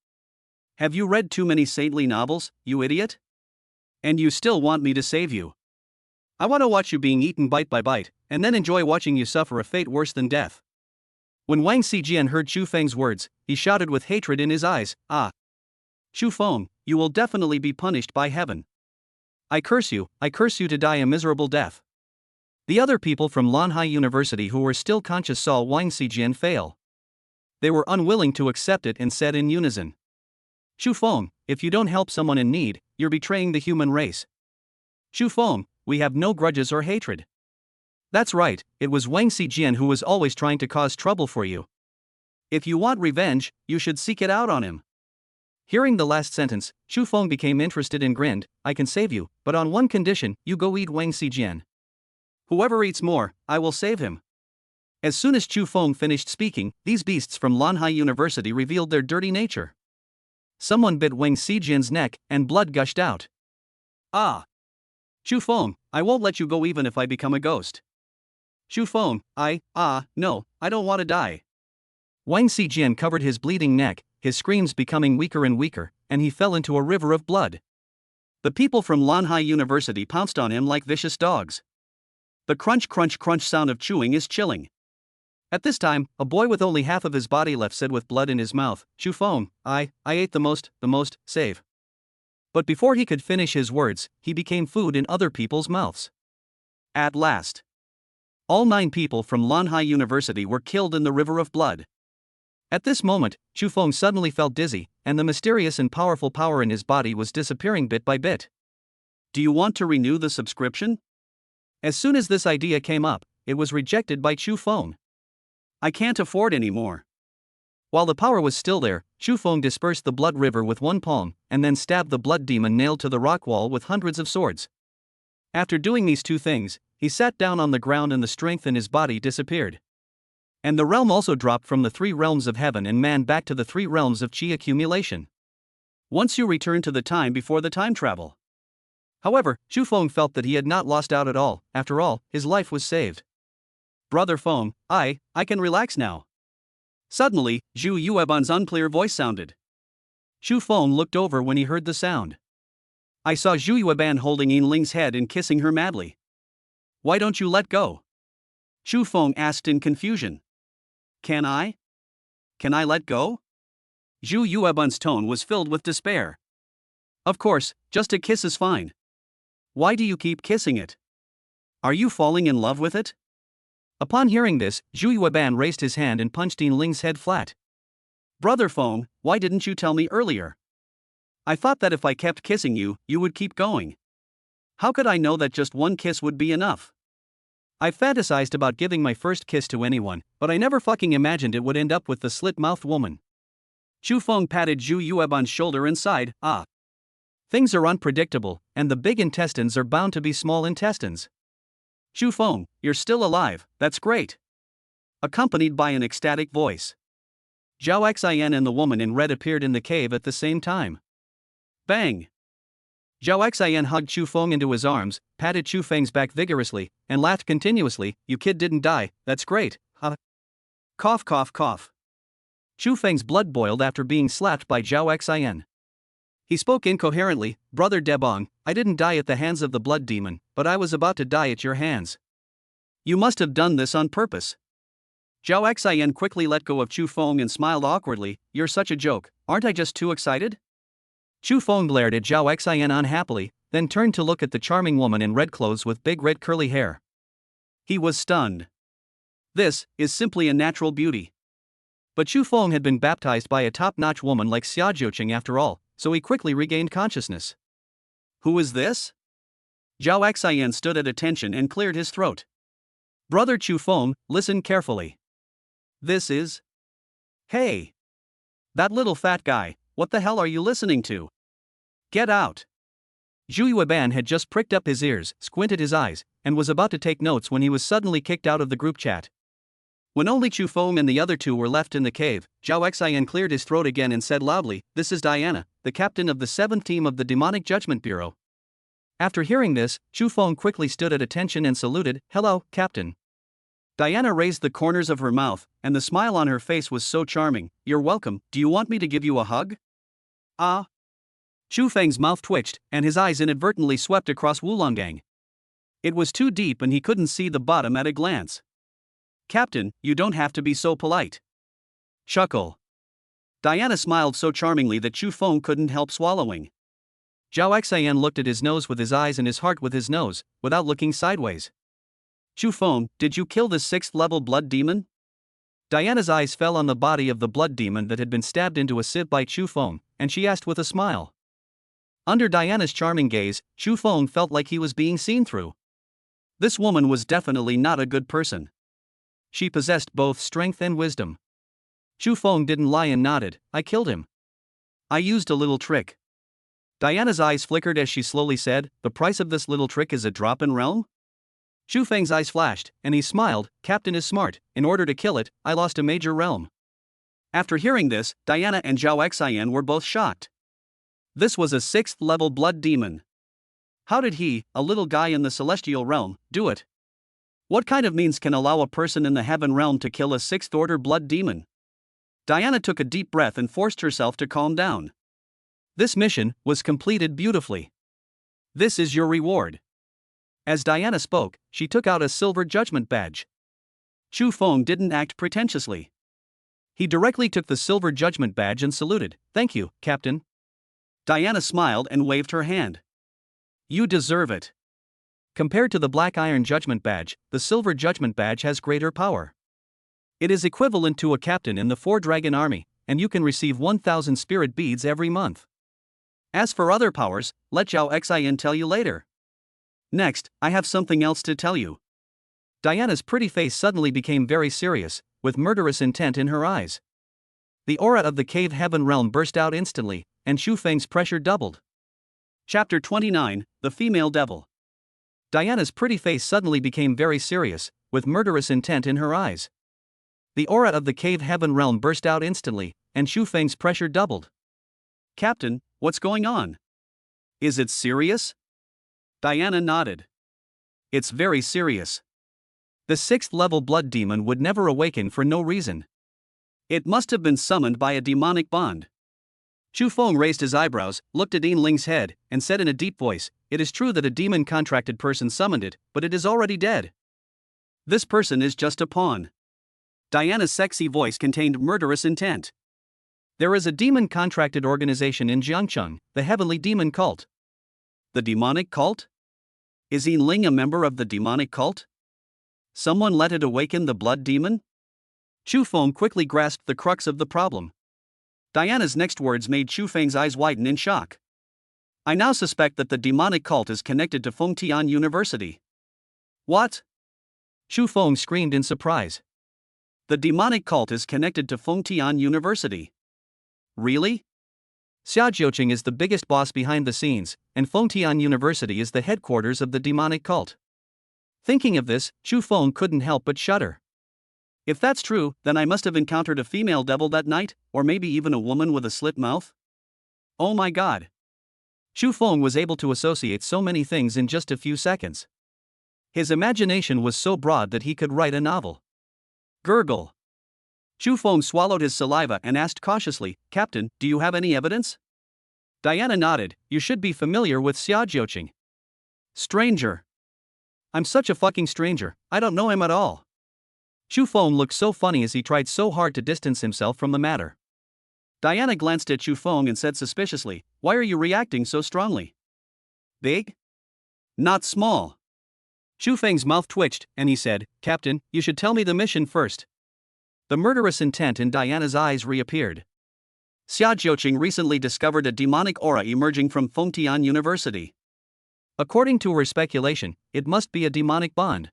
Have you read too many saintly novels, you idiot? And you still want me to save you? I want to watch you being eaten bite by bite, and then enjoy watching you suffer a fate worse than death. When Wang Xijian heard Chu Feng's words, he shouted with hatred in his eyes, Ah! Chu Feng, you will definitely be punished by heaven. I curse you to die a miserable death. The other people from Lanhai University who were still conscious saw Wang Xijian fail. They were unwilling to accept it and said in unison, Chu Feng, if you don't help someone in need, you're betraying the human race. Chu Feng, we have no grudges or hatred. That's right, it was Wang Xijian who was always trying to cause trouble for you. If you want revenge, you should seek it out on him. Hearing the last sentence, Chu Feng became interested and grinned, I can save you, but on one condition, you go eat Wang Xijian. Whoever eats more, I will save him. As soon as Chu Feng finished speaking, these beasts from Lanhai University revealed their dirty nature. Someone bit Wang Xijian's neck, and blood gushed out. Ah! Chu Feng, I won't let you go even if I become a ghost. Chu Feng, no, I don't want to die. Wang Xijian covered his bleeding neck, his screams becoming weaker and weaker, and he fell into a river of blood. The people from Lanhai University pounced on him like vicious dogs. The crunch crunch crunch sound of chewing is chilling. At this time, a boy with only half of his body left said with blood in his mouth, Chu Feng, I ate the most, save. But before he could finish his words, he became food in other people's mouths. At last, all 9 people from Lanhai University were killed in the river of blood. At this moment, Chu Feng suddenly felt dizzy, and the mysterious and powerful power in his body was disappearing bit by bit. Do you want to renew the subscription? As soon as this idea came up, it was rejected by Chu Feng. I can't afford any more. While the power was still there, Chu Feng dispersed the blood river with one palm, and then stabbed the blood demon nailed to the rock wall with hundreds of swords. After doing these 2 things, he sat down on the ground and the strength in his body disappeared. And the realm also dropped from the 3 realms of heaven and man back to the 3 realms of chi accumulation. Once you return to the time before the time travel. However, Chu Feng felt that he had not lost out at all, after all, his life was saved. Brother Feng, I can relax now. Suddenly, Zhu Yueban's unclear voice sounded. Chu Feng looked over when he heard the sound. I saw Zhu Yueban holding Yinling's head and kissing her madly. Why don't you let go? Chu Feng asked in confusion. Can I let go? Zhu Yueban's tone was filled with despair. Of course, just a kiss is fine. Why do you keep kissing it? Are you falling in love with it? Upon hearing this, Zhu Yueban raised his hand and punched Yin Ling's head flat. Brother Feng, why didn't you tell me earlier? I thought that if I kept kissing you, you would keep going. How could I know that just one kiss would be enough? I fantasized about giving my first kiss to anyone, but I never fucking imagined it would end up with the slit-mouthed woman. Chu Feng patted Zhu Yueban's shoulder and sighed, ah. Things are unpredictable, and the big intestines are bound to be small intestines. Chu Feng, you're still alive, that's great. Accompanied by an ecstatic voice. Zhao Xian and the woman in red appeared in the cave at the same time. Bang! Zhao Xian hugged Chu Feng into his arms, patted Chu Feng's back vigorously, and laughed continuously. You kid didn't die, that's great, huh? Cough cough cough. Chu Feng's blood boiled after being slapped by Zhao Xian. He spoke incoherently, Brother Debong, I didn't die at the hands of the blood demon, but I was about to die at your hands. You must have done this on purpose. Zhao Xian quickly let go of Chu Feng and smiled awkwardly, you're such a joke, aren't I just too excited? Chu Feng glared at Zhao Xian unhappily, then turned to look at the charming woman in red clothes with big red curly hair. He was stunned. This is simply a natural beauty. But Chu Feng had been baptized by a top-notch woman like Xia Jiuqing after all, so he quickly regained consciousness. Who is this? Zhao Xian stood at attention and cleared his throat. Brother Chu Feng, listen carefully. This is... Hey! That little fat guy, what the hell are you listening to? Get out! Zhu Yueban had just pricked up his ears, squinted his eyes, and was about to take notes when he was suddenly kicked out of the group chat. When only Chu Feng and the other two were left in the cave, Zhao Xian cleared his throat again and said loudly, This is Diana, the captain of the 7th team of the Demonic Judgment Bureau. After hearing this, Chu Feng quickly stood at attention and saluted, Hello, Captain. Diana raised the corners of her mouth, and the smile on her face was so charming. You're welcome, do you want me to give you a hug? Ah. Chu Feng's mouth twitched, and his eyes inadvertently swept across Wulonggang. It was too deep and he couldn't see the bottom at a glance. Captain, you don't have to be so polite. Chuckle. Diana smiled so charmingly that Chu Feng couldn't help swallowing. Zhao Xian looked at his nose with his eyes and his heart with his nose, without looking sideways. Chu Feng, did you kill the 6th-level blood demon? Diana's eyes fell on the body of the blood demon that had been stabbed into a sieve by Chu Feng, and she asked with a smile. Under Diana's charming gaze, Chu Feng felt like he was being seen through. This woman was definitely not a good person. She possessed both strength and wisdom. Chu Feng didn't lie and nodded, I killed him. I used a little trick. Diana's eyes flickered as she slowly said, the price of this little trick is a drop in realm? Chu Feng's eyes flashed, and he smiled, Captain is smart, in order to kill it, I lost a major realm. After hearing this, Diana and Zhao Xian were both shocked. This was a 6th-level blood demon. How did he, a little guy in the celestial realm, do it? What kind of means can allow a person in the heaven realm to kill a 6th-order blood demon? Diana took a deep breath and forced herself to calm down. This mission was completed beautifully. This is your reward. As Diana spoke, she took out a silver judgment badge. Chu Feng didn't act pretentiously. He directly took the silver judgment badge and saluted, Thank you, Captain. Diana smiled and waved her hand. You deserve it. Compared to the black iron judgment badge, the silver judgment badge has greater power. It is equivalent to a captain in the 4-dragon army, and you can receive 1,000 spirit beads every month. As for other powers, let Zhao Xian tell you later. Next, I have something else to tell you. Diana's pretty face suddenly became very serious, with murderous intent in her eyes. The aura of the cave heaven realm burst out instantly, and Chu Feng's pressure doubled. Chapter 29, The Female Devil. Diana's pretty face suddenly became very serious, with murderous intent in her eyes. The aura of the cave heaven realm burst out instantly, and Chu Feng's pressure doubled. Captain, what's going on? Is it serious? Diana nodded. It's very serious. The 6th-level blood demon would never awaken for no reason. It must have been summoned by a demonic bond. Chu Feng raised his eyebrows, looked at Yin Ling's head, and said in a deep voice, It is true that a demon-contracted person summoned it, but it is already dead. This person is just a pawn. Diana's sexy voice contained murderous intent. There is a demon-contracted organization in Jiangcheng, the Heavenly Demon Cult. The demonic cult? Is Yin Ling a member of the demonic cult? Someone let it awaken the blood demon? Chu Feng quickly grasped the crux of the problem. Diana's next words made Chu Feng's eyes widen in shock. I now suspect that the demonic cult is connected to Fengtian University. What? Chu Feng screamed in surprise. The demonic cult is connected to Fengtian University. Really? Xia Jiuqing is the biggest boss behind the scenes, and Fengtian University is the headquarters of the demonic cult. Thinking of this, Chu Feng couldn't help but shudder. If that's true, then I must have encountered a female devil that night, or maybe even a woman with a slit mouth? Oh my god. Chu Feng was able to associate so many things in just a few seconds. His imagination was so broad that he could write a novel. Gurgle. Chu Feng swallowed his saliva and asked cautiously, Captain, do you have any evidence? Diana nodded. You should be familiar with Xia Jiuqing. Stranger. I'm such a fucking stranger, I don't know him at all. Chu Feng looked so funny as he tried so hard to distance himself from the matter. Diana glanced at Chu Feng and said suspiciously, why are you reacting so strongly? Big? Not small. Chu Feng's mouth twitched, and he said, Captain, you should tell me the mission first. The murderous intent in Diana's eyes reappeared. Xia Jiuqing recently discovered a demonic aura emerging from Fengtian University. According to her speculation, it must be a demonic bond.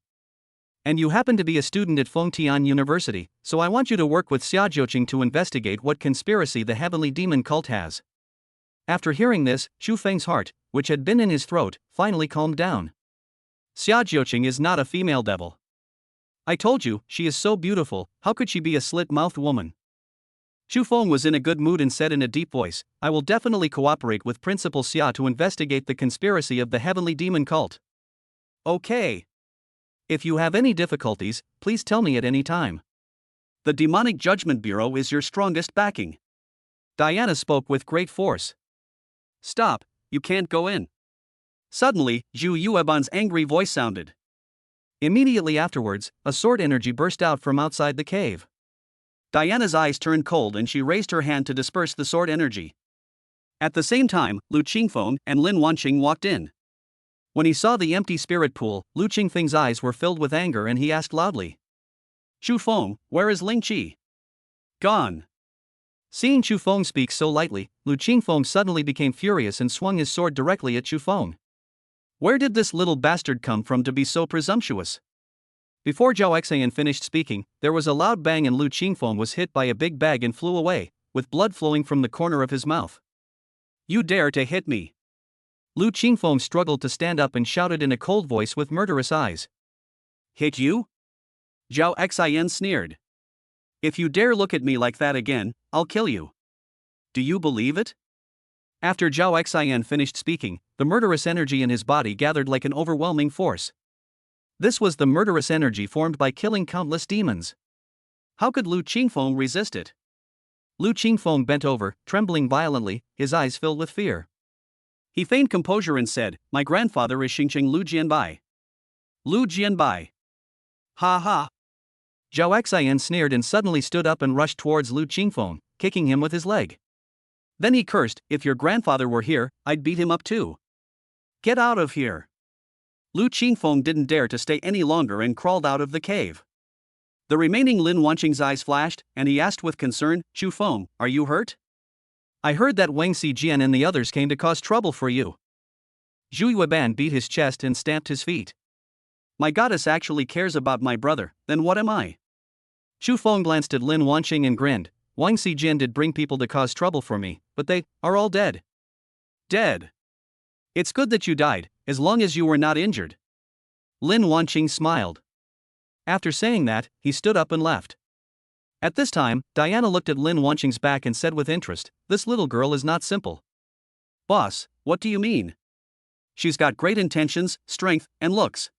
And you happen to be a student at Fengtian University, so I want you to work with Xia Jiuqing to investigate what conspiracy the heavenly demon cult has. After hearing this, Chu Feng's heart, which had been in his throat, finally calmed down. Xia Jiuqing is not a female devil. I told you, she is so beautiful, how could she be a slit-mouthed woman? Chu Feng was in a good mood and said in a deep voice, I will definitely cooperate with Principal Xia to investigate the conspiracy of the heavenly demon cult. Okay. If you have any difficulties, please tell me at any time. The Demonic Judgment Bureau is your strongest backing. Diana spoke with great force. Stop, you can't go in. Suddenly, Zhu Yueban's angry voice sounded. Immediately afterwards, a sword energy burst out from outside the cave. Diana's eyes turned cold and she raised her hand to disperse the sword energy. At the same time, Lu Qingfeng and Lin Wanqing walked in. When he saw the empty spirit pool, Lu Qingfeng's eyes were filled with anger and he asked loudly, Chu Feng, where is Ling Qi? Gone. Seeing Chu Feng speak so lightly, Lu Qingfeng suddenly became furious and swung his sword directly at Chu Feng. Where did this little bastard come from to be so presumptuous? Before Zhao Exayan finished speaking, there was a loud bang and Lu Qingfeng was hit by a big bag and flew away, with blood flowing from the corner of his mouth. You dare to hit me! Lu Qingfeng struggled to stand up and shouted in a cold voice with murderous eyes. Hit you? Zhao Exayan sneered. If you dare look at me like that again, I'll kill you. Do you believe it? After Zhao Exayan finished speaking, the murderous energy in his body gathered like an overwhelming force. This was the murderous energy formed by killing countless demons. How could Lu Qingfeng resist it? Lu Qingfeng bent over, trembling violently, his eyes filled with fear. He feigned composure and said, My grandfather is Xingqing Lu Jianbai. Lu Jianbai. Ha ha. Zhao Exayan sneered and suddenly stood up and rushed towards Lu Qingfeng, kicking him with his leg. Then he cursed, if your grandfather were here, I'd beat him up too. Get out of here. Lu Qingfeng didn't dare to stay any longer and crawled out of the cave. The remaining Lin Wanqing's eyes flashed, and he asked with concern, Chu Feng, are you hurt? I heard that Wang Zijian and the others came to cause trouble for you. Zhu Yueban beat his chest and stamped his feet. My goddess actually cares about my brother, then what am I? Chu Feng glanced at Lin Wanqing and grinned. Wang Zijian did bring people to cause trouble for me, but they are all dead. Dead. It's good that you died, as long as you were not injured. Lin Wanqing smiled. After saying that, he stood up and left. At this time, Diana looked at Lin Wanqing's back and said with interest, this little girl is not simple. Boss, what do you mean? She's got great intentions, strength, and looks.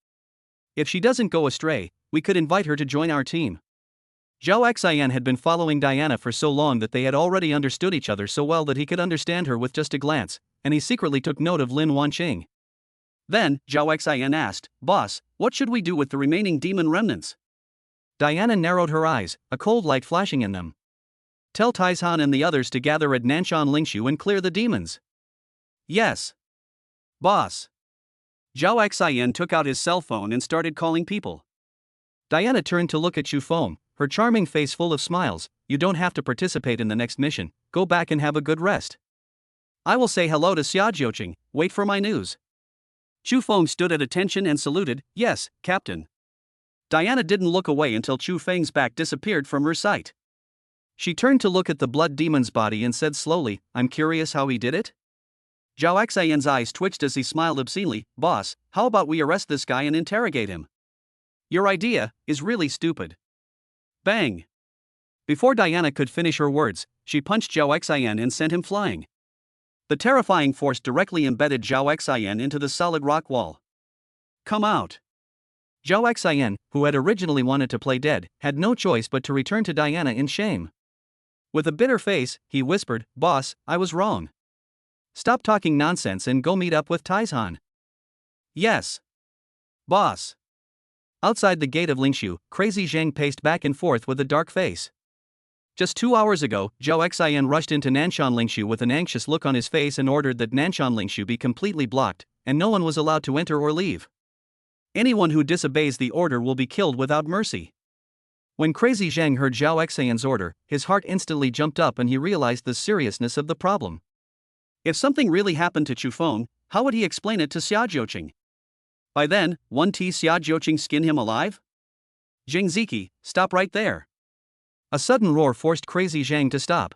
If she doesn't go astray, we could invite her to join our team. Zhao Exayan had been following Diana for so long that they had already understood each other so well that he could understand her with just a glance, and he secretly took note of Lin Wanqing. Then, Zhao Exayan asked, Boss, what should we do with the remaining demon remnants? Diana narrowed her eyes, a cold light flashing in them. Tell Taizhan and the others to gather at Nanshan Lingshu and clear the demons. Yes. Boss. Zhao Exayan took out his cell phone and started calling people. Diana turned to look at Chu Feng, her charming face full of smiles. You don't have to participate in the next mission, go back and have a good rest. I will say hello to Xia Jiuqing, wait for my news. Chu Feng stood at attention and saluted, yes, Captain. Diana didn't look away until Chu Feng's back disappeared from her sight. She turned to look at the blood demon's body and said slowly, I'm curious how he did it? Zhao Xian's eyes twitched as he smiled obscenely, boss, how about we arrest this guy and interrogate him? Your idea is really stupid. Bang! Before Diana could finish her words, she punched Zhao Xian and sent him flying. The terrifying force directly embedded Zhao Xian into the solid rock wall. Come out! Zhao Xian, who had originally wanted to play dead, had no choice but to return to Diana in shame. With a bitter face, he whispered, Boss, I was wrong. Stop talking nonsense and go meet up with Taizhan. Yes. Boss. Outside the gate of Lingshu, Crazy Zhang paced back and forth with a dark face. Just 2 hours ago, Zhao Xian rushed into Nanshan Lingshu with an anxious look on his face and ordered that Nanshan Lingshu be completely blocked, and no one was allowed to enter or leave. Anyone who disobeys the order will be killed without mercy. When Crazy Zhang heard Zhao Xian's order, his heart instantly jumped up and he realized the seriousness of the problem. If something really happened to Chu Feng, how would he explain it to Xia Jiuqing? By then, won't Xia Jiuqing skin him alive? Jing Ziki, stop right there. A sudden roar forced Crazy Zhang to stop.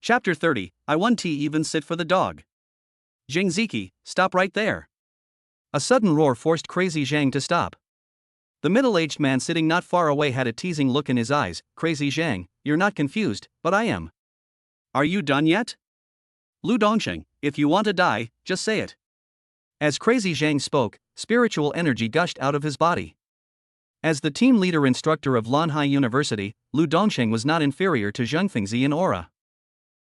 Chapter 30, I won't even sit for the dog. Jing Ziki, stop right there. A sudden roar forced Crazy Zhang to stop. The middle-aged man sitting not far away had a teasing look in his eyes. Crazy Zhang, you're not confused, but I am. Are you done yet? Lu Dongsheng, if you want to die, just say it. As Crazy Zhang spoke, spiritual energy gushed out of his body. As the team leader instructor of Lanhai University, Lu Dongsheng was not inferior to Zheng Fengzi in aura.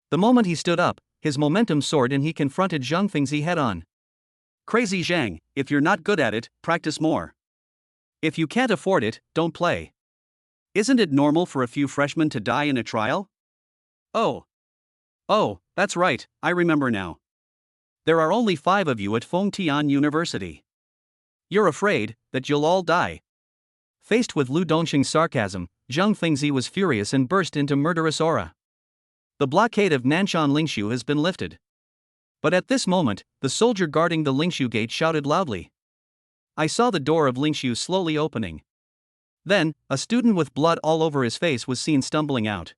The moment he stood up, his momentum soared and he confronted Zheng Fengzi head-on. Crazy Zhang, if you're not good at it, practice more. If you can't afford it, don't play. Isn't it normal for a few freshmen to die in a trial? Oh, that's right, I remember now. There are only 5 of you at Fengtian University. You're afraid that you'll all die. Faced with Lu Dongsheng's sarcasm, Zheng Fengzi was furious and burst into murderous aura. The blockade of Nanshan Lingshu has been lifted. But at this moment, the soldier guarding the Lingshu gate shouted loudly. I saw the door of Lingshu slowly opening. Then, a student with blood all over his face was seen stumbling out.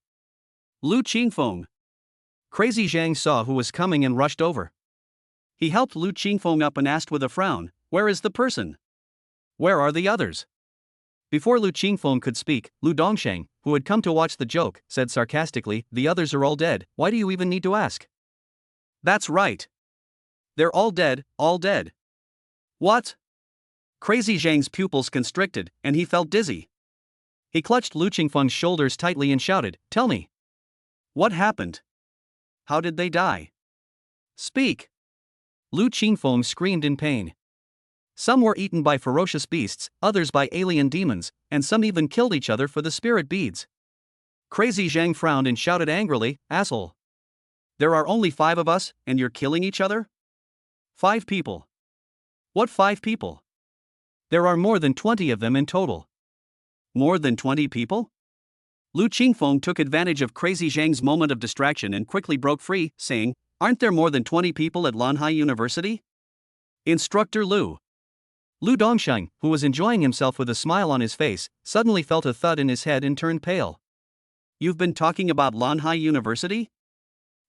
Lu Qingfeng. Crazy Zhang saw who was coming and rushed over. He helped Lu Qingfeng up and asked with a frown, where is the person? Where are the others? Before Lu Qingfeng could speak, Lu Dongsheng, who had come to watch the joke, said sarcastically, the others are all dead, why do you even need to ask? That's right. They're all dead, all dead. What? Crazy Zhang's pupils constricted, and he felt dizzy. He clutched Lu Qingfeng's shoulders tightly and shouted, tell me. What happened? How did they die? Speak. Lu Qingfeng screamed in pain. Some were eaten by ferocious beasts, others by alien demons, and some even killed each other for the spirit beads. Crazy Zhang frowned and shouted angrily, asshole. There are only 5 of us, and you're killing each other? 5 people. What 5 people? There are more than 20 of them in total. More than 20 people? Lu Qingfeng took advantage of Crazy Zhang's moment of distraction and quickly broke free, saying, aren't there more than 20 people at Lanhai University? Instructor Lu. Lu Dongsheng, who was enjoying himself with a smile on his face, suddenly felt a thud in his head and turned pale. You've been talking about Lanhai University?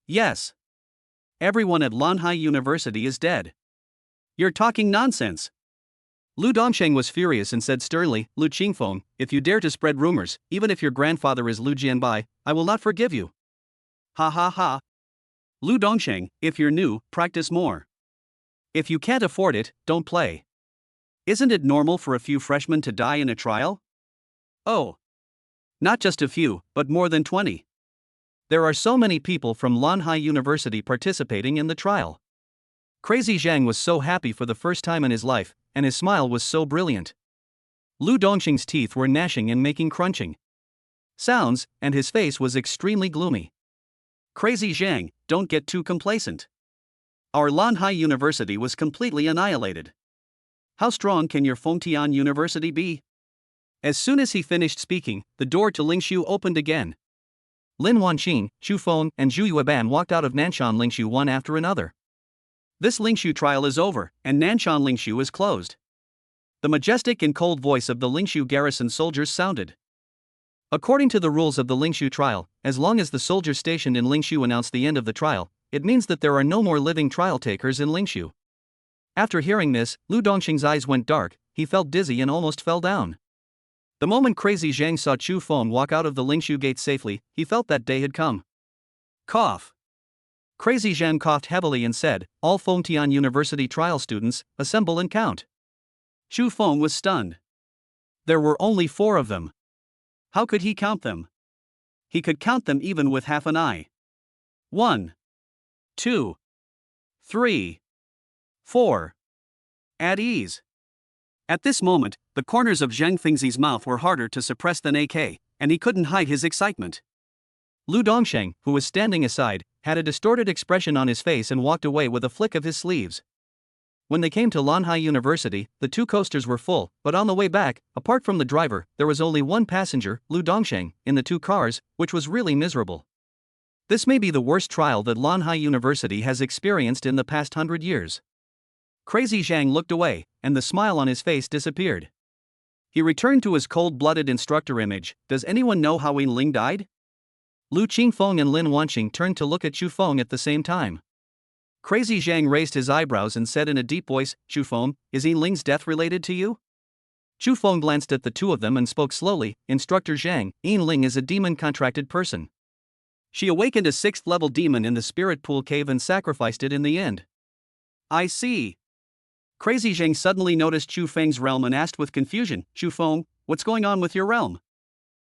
Yes. Everyone at Lanhai University is dead. You're talking nonsense. Lu Dongsheng was furious and said sternly, Lu Qingfeng, if you dare to spread rumors, even if your grandfather is Lu Jianbai, I will not forgive you. Ha ha ha. Lu Dongsheng, if you're new, practice more. If you can't afford it, don't play. Isn't it normal for a few freshmen to die in a trial? Oh. Not just a few, but more than 20. There are so many people from Lanhai University participating in the trial. Crazy Zhang was so happy for the first time in his life, and his smile was so brilliant. Lu Dongsheng's teeth were gnashing and making crunching sounds, and his face was extremely gloomy. Crazy Zhang, don't get too complacent. Our Lanhai University was completely annihilated. How strong can your Fengtian University be? As soon as he finished speaking, the door to Lingshu opened again. Lin Wanqing, Chu Feng, and Zhu Yueban walked out of Nanshan Lingshu one after another. This Lingshu trial is over, and Nanshan Lingshu is closed. The majestic and cold voice of the Lingshu garrison soldiers sounded. According to the rules of the Lingshu trial, as long as the soldiers stationed in Lingshu announce the end of the trial, it means that there are no more living trial takers in Lingshu. After hearing this, Lu Dongxing's eyes went dark, he felt dizzy and almost fell down. The moment Crazy Zhang saw Chu Feng walk out of the Lingshu gate safely, he felt that day had come. Cough. Crazy Zhang coughed heavily and said, "All Fengtian University trial students, assemble and count." Chu Feng was stunned. There were only 4 of them. How could he count them? He could count them even with half an eye. 1, 2, 3, 4. At ease. At this moment, the corners of Zhang Fengzi's mouth were harder to suppress than AK, and he couldn't hide his excitement. Lu Dongsheng, who was standing aside, had a distorted expression on his face and walked away with a flick of his sleeves. When they came to Lanhai University, the 2 coasters were full, but on the way back, apart from the driver, there was only 1 passenger, Lu Dongsheng, in the 2 cars, which was really miserable. This may be the worst trial that Lanhai University has experienced in the past 100 years. Crazy Zhang looked away, and the smile on his face disappeared. He returned to his cold-blooded instructor image. Does anyone know how Yin Ling died? Lu Qingfeng and Lin Wanqing turned to look at Chu Feng at the same time. Crazy Zhang raised his eyebrows and said in a deep voice, "Chu Feng, is Yin Ling's death related to you?" Chu Feng glanced at the 2 of them and spoke slowly, "Instructor Zhang, Yin Ling is a demon-contracted person. She awakened a 6th-level demon in the spirit pool cave and sacrificed it in the end." I see. Crazy Zhang suddenly noticed Chu Feng's realm and asked with confusion, "Chu Feng, what's going on with your realm?"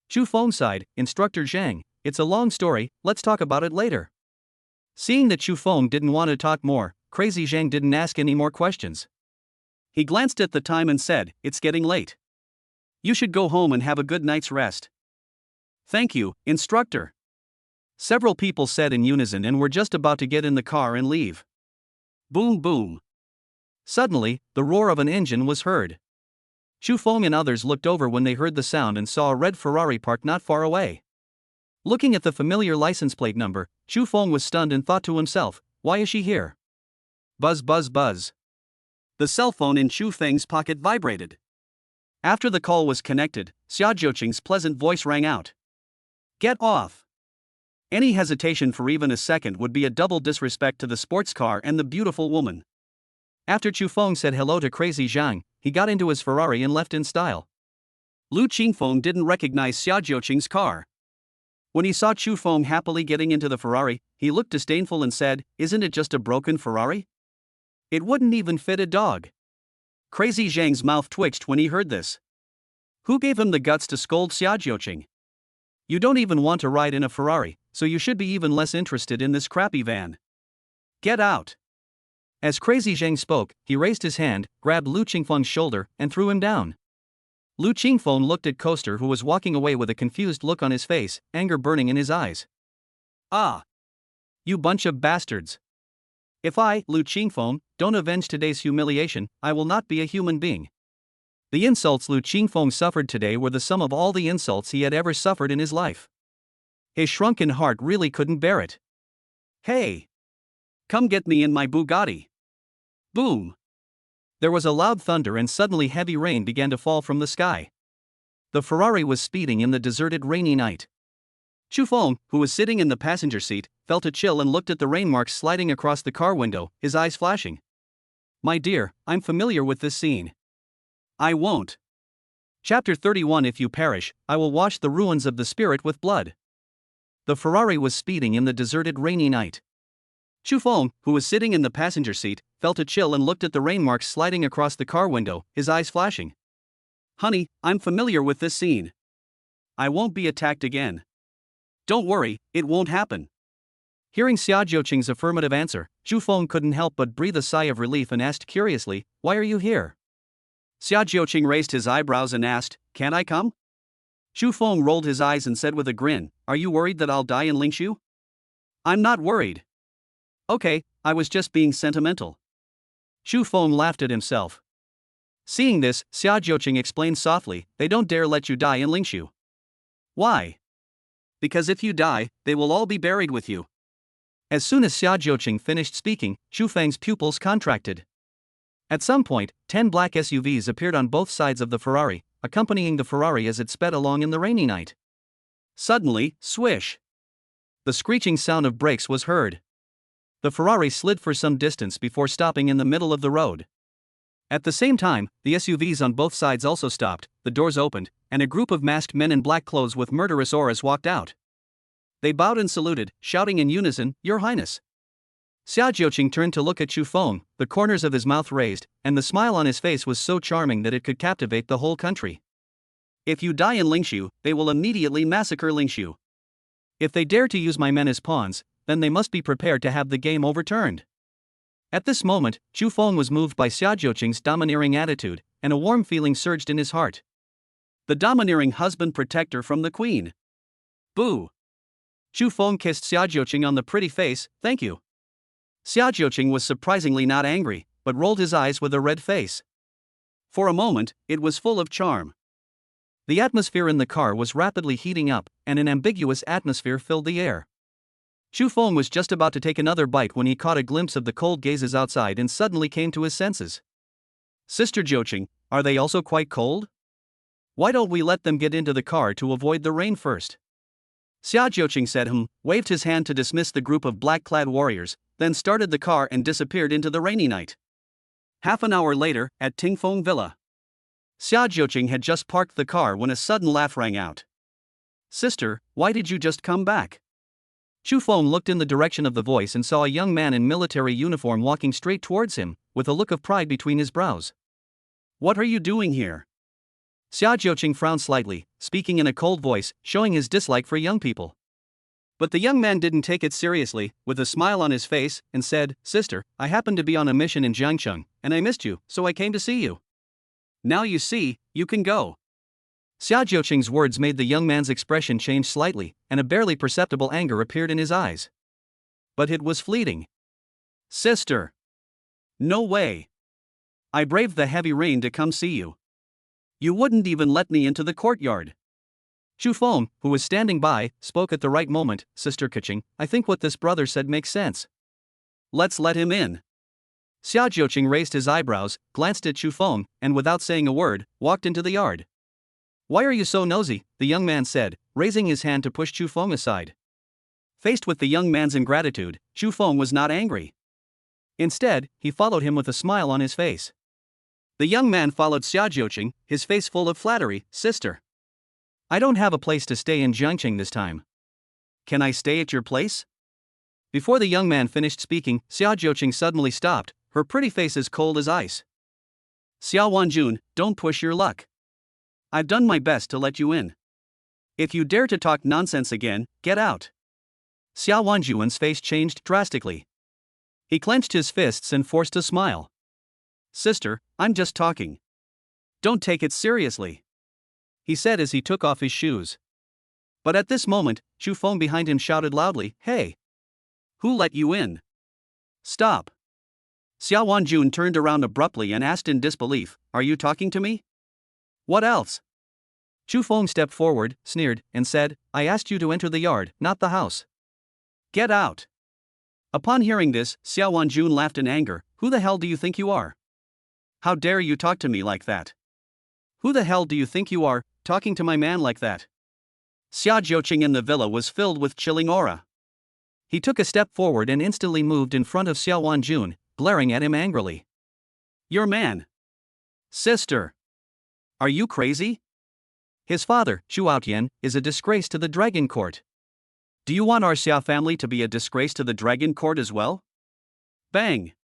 Chu Feng sighed, "Instructor Zhang, it's a long story, let's talk about it later." Seeing that Chu Feng didn't want to talk more, Crazy Zhang didn't ask any more questions. He glanced at the time and said, "It's getting late. You should go home and have a good night's rest." "Thank you, instructor." Several people said in unison and were just about to get in the car and leave. Boom boom. Suddenly, the roar of an engine was heard. Chu Feng and others looked over when they heard the sound and saw a red Ferrari parked not far away. Looking at the familiar license plate number, Chu Feng was stunned and thought to himself, "Why is she here?" Buzz buzz buzz. The cell phone in Chu Feng's pocket vibrated. After the call was connected, Xia Jiuqing's pleasant voice rang out. "Get off." Any hesitation for even a second would be a double disrespect to the sports car and the beautiful woman. After Chu Feng said hello to Crazy Zhang, he got into his Ferrari and left in style. Lu Qingfeng didn't recognize Xia Jiuqing's car. When he saw Chu Feng happily getting into the Ferrari, he looked disdainful and said, "Isn't it just a broken Ferrari? It wouldn't even fit a dog." Crazy Zhang's mouth twitched when he heard this. Who gave him the guts to scold Xia Jiuqing? You don't even want to ride in a Ferrari, so you should be even less interested in this crappy van. Get out. As Crazy Zhang spoke, he raised his hand, grabbed Lu Qingfeng's shoulder, and threw him down. Lu Qingfeng looked at Coaster, who was walking away with a confused look on his face, anger burning in his eyes. "Ah! You bunch of bastards! If I, Lu Qingfeng, don't avenge today's humiliation, I will not be a human being." The insults Lu Qingfeng suffered today were the sum of all the insults he had ever suffered in his life. His shrunken heart really couldn't bear it. "Hey! Come get me in my Bugatti!" Boom! There was a loud thunder and suddenly heavy rain began to fall from the sky. The Ferrari was speeding in the deserted rainy night. Chu Feng, who was sitting in the passenger seat, felt a chill and looked at the rain marks sliding across the car window, his eyes flashing. "My dear, I'm familiar with this scene." "I won't." Chapter 31. If you perish, I will wash the ruins of the spirit with blood. The Ferrari was speeding in the deserted rainy night. Chu Feng, who was sitting in the passenger seat, felt a chill and looked at the rain marks sliding across the car window, his eyes flashing. "Honey, I'm familiar with this scene. I won't be attacked again. Don't worry, it won't happen." Hearing Xia Jiuqing's affirmative answer, Chu Feng couldn't help but breathe a sigh of relief and asked curiously, "Why are you here?" Xia Jiuqing raised his eyebrows and asked, "Can't I come?" Chu Feng rolled his eyes and said with a grin, "Are you worried that I'll die in Lingshu?" "I'm not worried." "Okay, I was just being sentimental." Chu Feng laughed at himself. Seeing this, Xia Jiuqing explained softly, they don't dare let you die in Lingshu. Why? Because if you die, they will all be buried with you. As soon as Xia Jiuqing finished speaking, Chu Feng's pupils contracted. At some point, 10 black SUVs appeared on both sides of the Ferrari, accompanying the Ferrari as it sped along in the rainy night. Suddenly, swish! The screeching sound of brakes was heard. The Ferrari slid for some distance before stopping in the middle of the road. At the same time, the SUVs on both sides also stopped, the doors opened, and a group of masked men in black clothes with murderous auras walked out. They bowed and saluted, shouting in unison, "Your Highness." Xia Jiuqing turned to look at Chu Feng, the corners of his mouth raised, and the smile on his face was so charming that it could captivate the whole country. If you die in Lingshu, they will immediately massacre Lingshu. If they dare to use my men as pawns, then they must be prepared to have the game overturned. At this moment, Chu Feng was moved by Xia Jiuqing's domineering attitude, and a warm feeling surged in his heart. The domineering husband protector from the queen. Boo! Chu Feng kissed Xia Jiuqing on the pretty face, "Thank you." Xia Jiuqing was surprisingly not angry, but rolled his eyes with a red face. For a moment, it was full of charm. The atmosphere in the car was rapidly heating up, and an ambiguous atmosphere filled the air. Chu Feng was just about to take another bite when he caught a glimpse of the cold gazes outside and suddenly came to his senses. "Sister Jiuqing, are they also quite cold? Why don't we let them get into the car to avoid the rain first?" Xia Jiuqing said waved his hand to dismiss the group of black-clad warriors, then started the car and disappeared into the rainy night. Half an hour later, at Tingfeng Villa. Xia Jiuqing had just parked the car when a sudden laugh rang out. "Sister, why did you just come back?" Chu Feng looked in the direction of the voice and saw a young man in military uniform walking straight towards him, with a look of pride between his brows. "What are you doing here?" Xia Jiuqing frowned slightly, speaking in a cold voice, showing his dislike for young people. But the young man didn't take it seriously, with a smile on his face, and said, "Sister, I happened to be on a mission in Jiangcheng, and I missed you, so I came to see you. Now you see, you can go." Xia Jiuqing's words made the young man's expression change slightly, and a barely perceptible anger appeared in his eyes. But it was fleeting. "Sister! No way! I braved the heavy rain to come see you. You wouldn't even let me into the courtyard." Chu Feng, who was standing by, spoke at the right moment, "Sister Keqing, I think what this brother said makes sense. Let's let him in." Xia Jiuqing raised his eyebrows, glanced at Chu Feng, and without saying a word, walked into the yard. "Why are you so nosy?" the young man said, raising his hand to push Chu Feng aside. Faced with the young man's ingratitude, Chu Feng was not angry. Instead, he followed him with a smile on his face. The young man followed Xia Jiuqing, his face full of flattery. "Sister, I don't have a place to stay in Jiangcheng this time. Can I stay at your place?" Before the young man finished speaking, Xia Jiuqing suddenly stopped, her pretty face as cold as ice. "Xia Wanjun, don't push your luck. I've done my best to let you in. If you dare to talk nonsense again, get out." Xia Wanjuan's face changed drastically. He clenched his fists and forced a smile. "Sister, I'm just talking. Don't take it seriously," he said as he took off his shoes. But at this moment, Chu Feng behind him shouted loudly, "Hey! Who let you in? Stop!" Xia Wanjun turned around abruptly and asked in disbelief, "Are you talking to me? What else?" Chu Feng stepped forward, sneered, and said, "I asked you to enter the yard, not the house. Get out." Upon hearing this, Xia Wanjun laughed in anger. "Who the hell do you think you are? How dare you talk to me like that? Who the hell do you think you are, talking to my man like that?" Xia Jiuqing in the villa was filled with chilling aura. He took a step forward and instantly moved in front of Xia Wanjun, glaring at him angrily. "Your man? Sister! Are you crazy? His father, Xu Outyan, is a disgrace to the Dragon Court. Do you want our Xia family to be a disgrace to the Dragon Court as well?" Bang!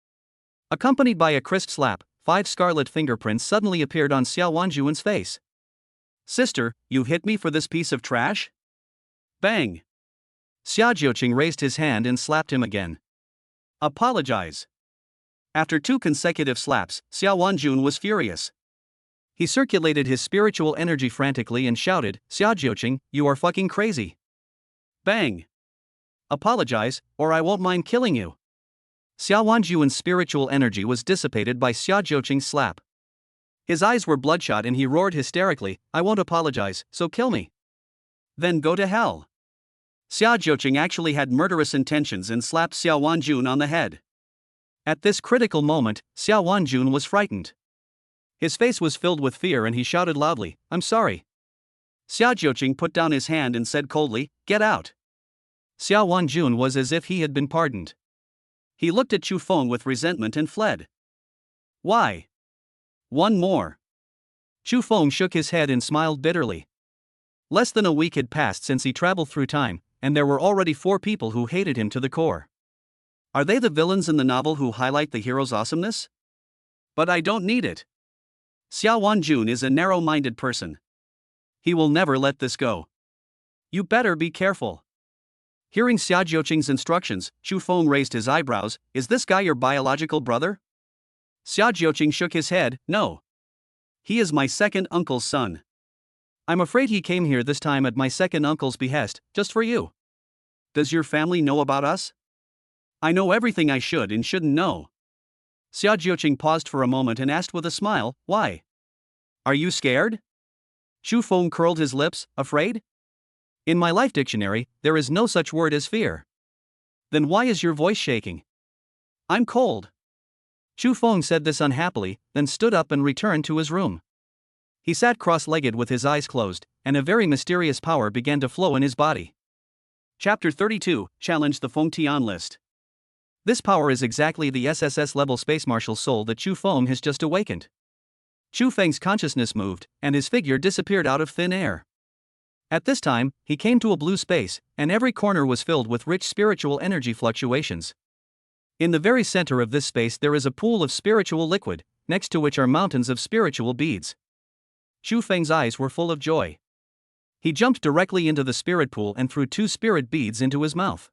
Accompanied by a crisp slap, 5 scarlet fingerprints suddenly appeared on Xia Wanjuan's face. "Sister, you hit me for this piece of trash?" Bang! Xia Jiuqing raised his hand and slapped him again. "Apologize." After 2 consecutive slaps, Xia Wanjun was furious. He circulated his spiritual energy frantically and shouted, "Xia Jiuqing, you are fucking crazy. Bang! Apologize, or I won't mind killing you." Xia Wanjuan's spiritual energy was dissipated by Xia Jiuqing's slap. His eyes were bloodshot and he roared hysterically, "I won't apologize, so kill me. Then go to hell." Xia Jiuqing actually had murderous intentions and slapped Xiao Wanjun on the head. At this critical moment, Xiao Wanjun was frightened. His face was filled with fear and he shouted loudly, "I'm sorry." Xia Jiuqing put down his hand and said coldly, "Get out." Xiao Wanjun was as if he had been pardoned. He looked at Chu Feng with resentment and fled. Why? One more. Chu Feng shook his head and smiled bitterly. Less than a week had passed since he traveled through time, and there were already 4 people who hated him to the core. Are they the villains in the novel who highlight the hero's awesomeness? But I don't need it. Xiao Wanjun is a narrow-minded person. He will never let this go. You better be careful. Hearing Xia Jiuqing's instructions, Chu Feng raised his eyebrows. Is this guy your biological brother? Xia Jiuqing shook his head. No. He is my second uncle's son. I'm afraid he came here this time at my second uncle's behest, just for you. Does your family know about us? I know everything I should and shouldn't know. Xia Jiuqing paused for a moment and asked with a smile, why? Are you scared? Chu Feng curled his lips, afraid? In my life dictionary, there is no such word as fear. Then why is your voice shaking? I'm cold. Chu Feng said this unhappily, then stood up and returned to his room. He sat cross-legged with his eyes closed, and a very mysterious power began to flow in his body. Chapter 32, Challenge the Feng Tian List. This power is exactly the SSS-level Space Marshal's soul that Chu Feng has just awakened. Chu Feng's consciousness moved, and his figure disappeared out of thin air. At this time, he came to a blue space, and every corner was filled with rich spiritual energy fluctuations. In the very center of this space there is a pool of spiritual liquid, next to which are mountains of spiritual beads. Chu Feng's eyes were full of joy. He jumped directly into the spirit pool and threw 2 spirit beads into his mouth.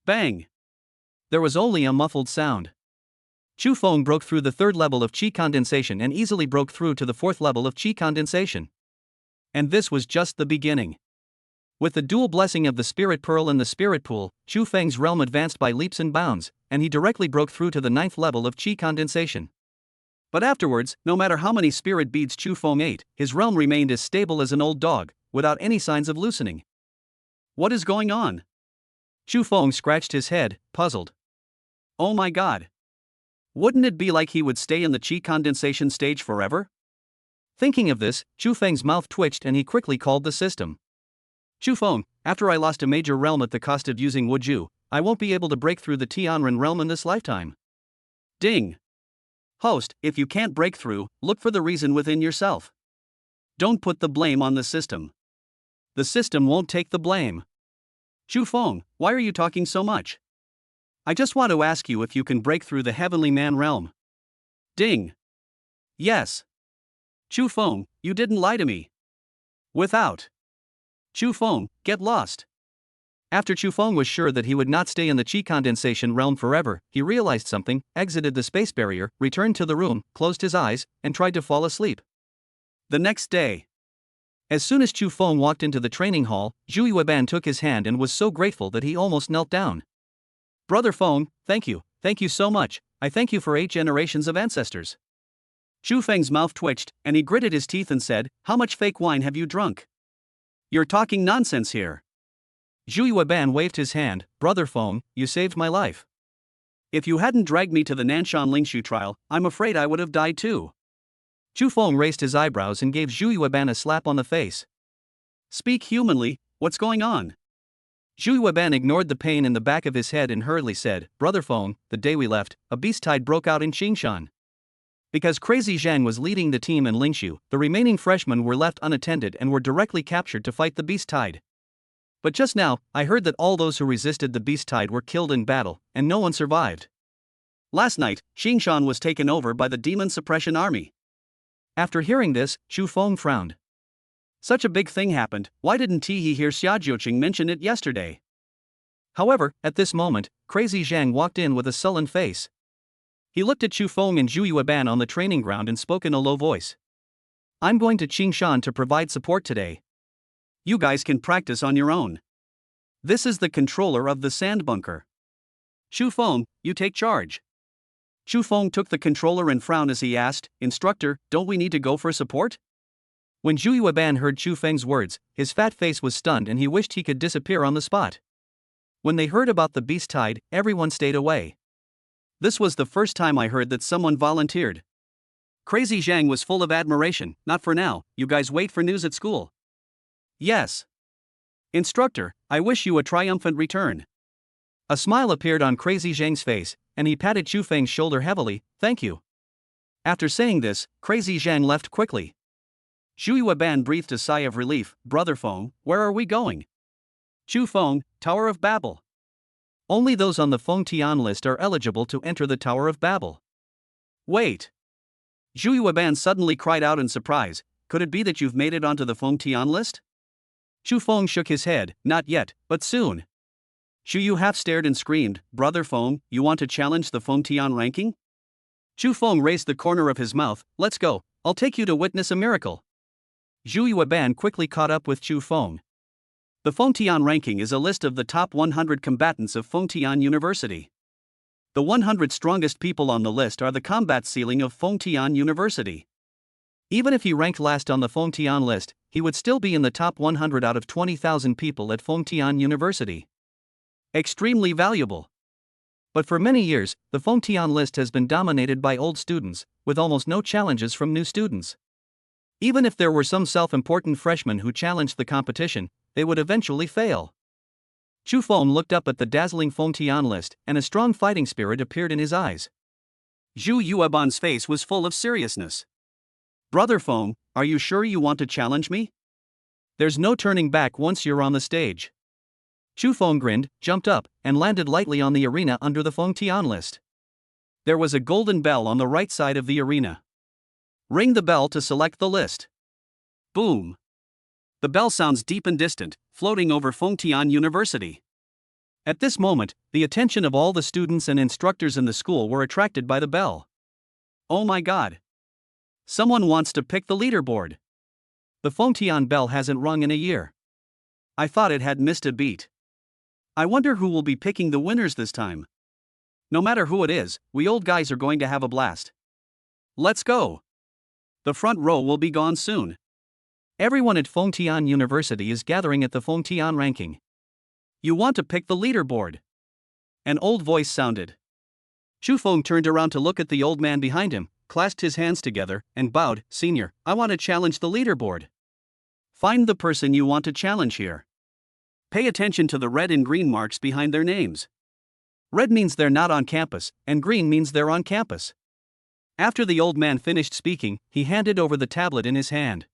Bang! There was only a muffled sound. Chu Feng broke through the 3rd level of qi condensation and easily broke through to the 4th level of qi condensation. And this was just the beginning. With the dual blessing of the spirit pearl and the spirit pool, Chu Feng's realm advanced by leaps and bounds, and he directly broke through to the 9th level of qi condensation. But afterwards, no matter how many spirit beads Chu Feng ate, his realm remained as stable as an old dog, without any signs of loosening. What is going on? Chu Feng scratched his head, puzzled. Oh my god. Wouldn't it be like he would stay in the qi condensation stage forever? Thinking of this, Chu Feng's mouth twitched and he quickly called the system. Chu Feng, after I lost a major realm at the cost of using Wuju, I won't be able to break through the Tianren realm in this lifetime. Ding. Host, if you can't break through, look for the reason within yourself. Don't put the blame on the system. The system won't take the blame. Chu Feng, why are you talking so much? I just want to ask you if you can break through the heavenly man realm. Ding. Yes. Chu Feng, you didn't lie to me. Without. Chu Feng, get lost. After Chu Feng was sure that he would not stay in the qi condensation realm forever, he realized something, exited the space barrier, returned to the room, closed his eyes, and tried to fall asleep. The next day. As soon as Chu Feng walked into the training hall, Zhu Yueban took his hand and was so grateful that he almost knelt down. Brother Feng, thank you so much, I thank you for 8 generations of ancestors. Chu Feng's mouth twitched, and he gritted his teeth and said, how much fake wine have you drunk? You're talking nonsense here. Zhu Yueban waved his hand, Brother Feng, you saved my life. If you hadn't dragged me to the Nanshan Lingshu trial, I'm afraid I would have died too. Chu Feng raised his eyebrows and gave Zhu Yueban a slap on the face. Speak humanly, what's going on? Zhu Yueban ignored the pain in the back of his head and hurriedly said, Brother Feng, the day we left, a beast tide broke out in Qingshan. Because Crazy Zhang was leading the team in Lingshu, the remaining freshmen were left unattended and were directly captured to fight the beast tide. But just now, I heard that all those who resisted the beast tide were killed in battle, and no one survived. Last night, Qingshan was taken over by the Demon Suppression Army. After hearing this, Chu Feng frowned. Such a big thing happened, why didn't he hear Xia Jiuqing mention it yesterday? However, at this moment, Crazy Zhang walked in with a sullen face. He looked at Chu Feng and Zhu Yueban on the training ground and spoke in a low voice. I'm going to Qingshan to provide support today. You guys can practice on your own. This is the controller of the sand bunker. Chu Feng, you take charge. Chu Feng took the controller and frowned as he asked, "Instructor, don't we need to go for support?" When Zhu Yueban heard Chu Feng's words, his fat face was stunned and he wished he could disappear on the spot. When they heard about the beast tide, everyone stayed away. This was the first time I heard that someone volunteered. Crazy Zhang was full of admiration. "Not for now, you guys wait for news at school." "Yes. Instructor, I wish you a triumphant return." A smile appeared on Crazy Zhang's face, and he patted Chu Feng's shoulder heavily. "Thank you." After saying this, Crazy Zhang left quickly. Zhu Yueban breathed a sigh of relief. "Brother Feng, where are we going?" "Chu Feng, Tower of Babel. Only those on the Feng Tian list are eligible to enter the Tower of Babel." "Wait." Zhu Yueban suddenly cried out in surprise. "Could it be that you've made it onto the Feng Tian list?" Chu Feng shook his head. "Not yet, but soon." Zhu Yu half stared and screamed, "Brother Feng, you want to challenge the Feng Tian ranking?" Chu Feng raised the corner of his mouth. "Let's go, I'll take you to witness a miracle." Zhu Yueban quickly caught up with Chu Feng. The Feng Tian ranking is a list of the top 100 combatants of Feng Tian University. The 100 strongest people on the list are the combat ceiling of Feng Tian University. Even if he ranked last on the Feng Tian list, he would still be in the top 100 out of 20,000 people at Feng Tian University. Extremely valuable. But for many years, the Feng Tian list has been dominated by old students, with almost no challenges from new students. Even if there were some self-important freshmen who challenged the competition, they would eventually fail. Chu Feng looked up at the dazzling Feng Tian list, and a strong fighting spirit appeared in his eyes. Zhu Yueban's face was full of seriousness. "Brother Feng, are you sure you want to challenge me? There's no turning back once you're on the stage." Chu Feng grinned, jumped up, and landed lightly on the arena under the Feng Tian list. There was a golden bell on the right side of the arena. "Ring the bell to select the list." Boom. The bell sounds deep and distant, floating over Feng Tian University. At this moment, the attention of all the students and instructors in the school were attracted by the bell. "Oh my god! Someone wants to pick the leaderboard." The Feng Tian bell hasn't rung in a year. I thought it had missed a beat. I wonder who will be picking the winners this time. No matter who it is, we old guys are going to have a blast. Let's go. The front row will be gone soon. Everyone at Feng Tian University is gathering at the Feng Tian ranking. "You want to pick the leaderboard?" An old voice sounded. Chu Feng turned around to look at the old man behind him, clasped his hands together, and bowed. "Senior, I want to challenge the leaderboard." "Find the person you want to challenge here. Pay attention to the red and green marks behind their names. Red means they're not on campus, and green means they're on campus." After the old man finished speaking, he handed over the tablet in his hand.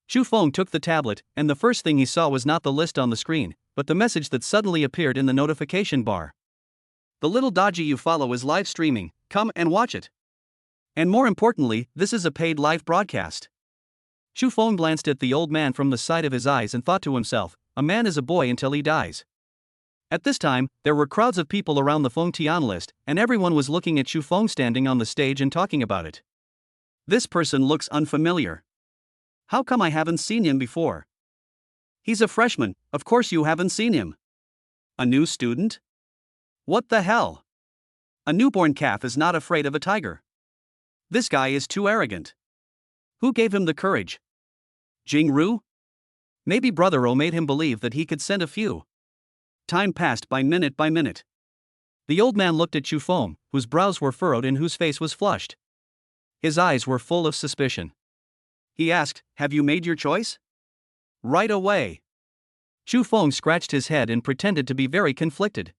Chu Feng took the tablet, and the first thing he saw was not the list on the screen, but the message that suddenly appeared in the notification bar. "The little dodgy you follow is live streaming, come and watch it. And more importantly, this is a paid live broadcast." Chu Feng glanced at the old man from the side of his eyes and thought to himself, "A man is a boy until he dies." At this time, there were crowds of people around the Feng Tian list, and everyone was looking at Chu Feng standing on the stage and talking about it. "This person looks unfamiliar. How come I haven't seen him before? He's a freshman, of course you haven't seen him. A new student? What the hell? A newborn calf is not afraid of a tiger. This guy is too arrogant. Who gave him the courage? Jing Ru? Maybe Brother O made him believe that he could send a few." Time passed by minute by minute. The old man looked at Chu Feng, whose brows were furrowed and whose face was flushed. His eyes were full of suspicion. He asked, "Have you made your choice?" "Right away." Chu Feng scratched his head and pretended to be very conflicted.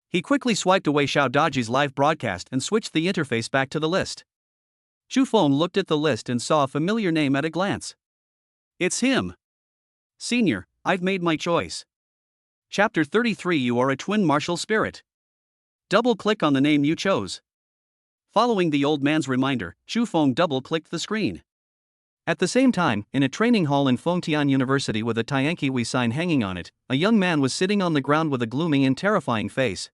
He quickly swiped away Xiao Daji's live broadcast and switched the interface back to the list. Chu Feng looked at the list and saw a familiar name at a glance. "It's him. Senior, I've made my choice. Chapter 33. You are a twin martial spirit. Double-click on the name you chose." Following the old man's reminder, Chu Feng double-clicked the screen. At the same time, in a training hall in Feng Tian University with a Tianqi Wei sign hanging on it, a young man was sitting on the ground with a gloomy and terrifying face.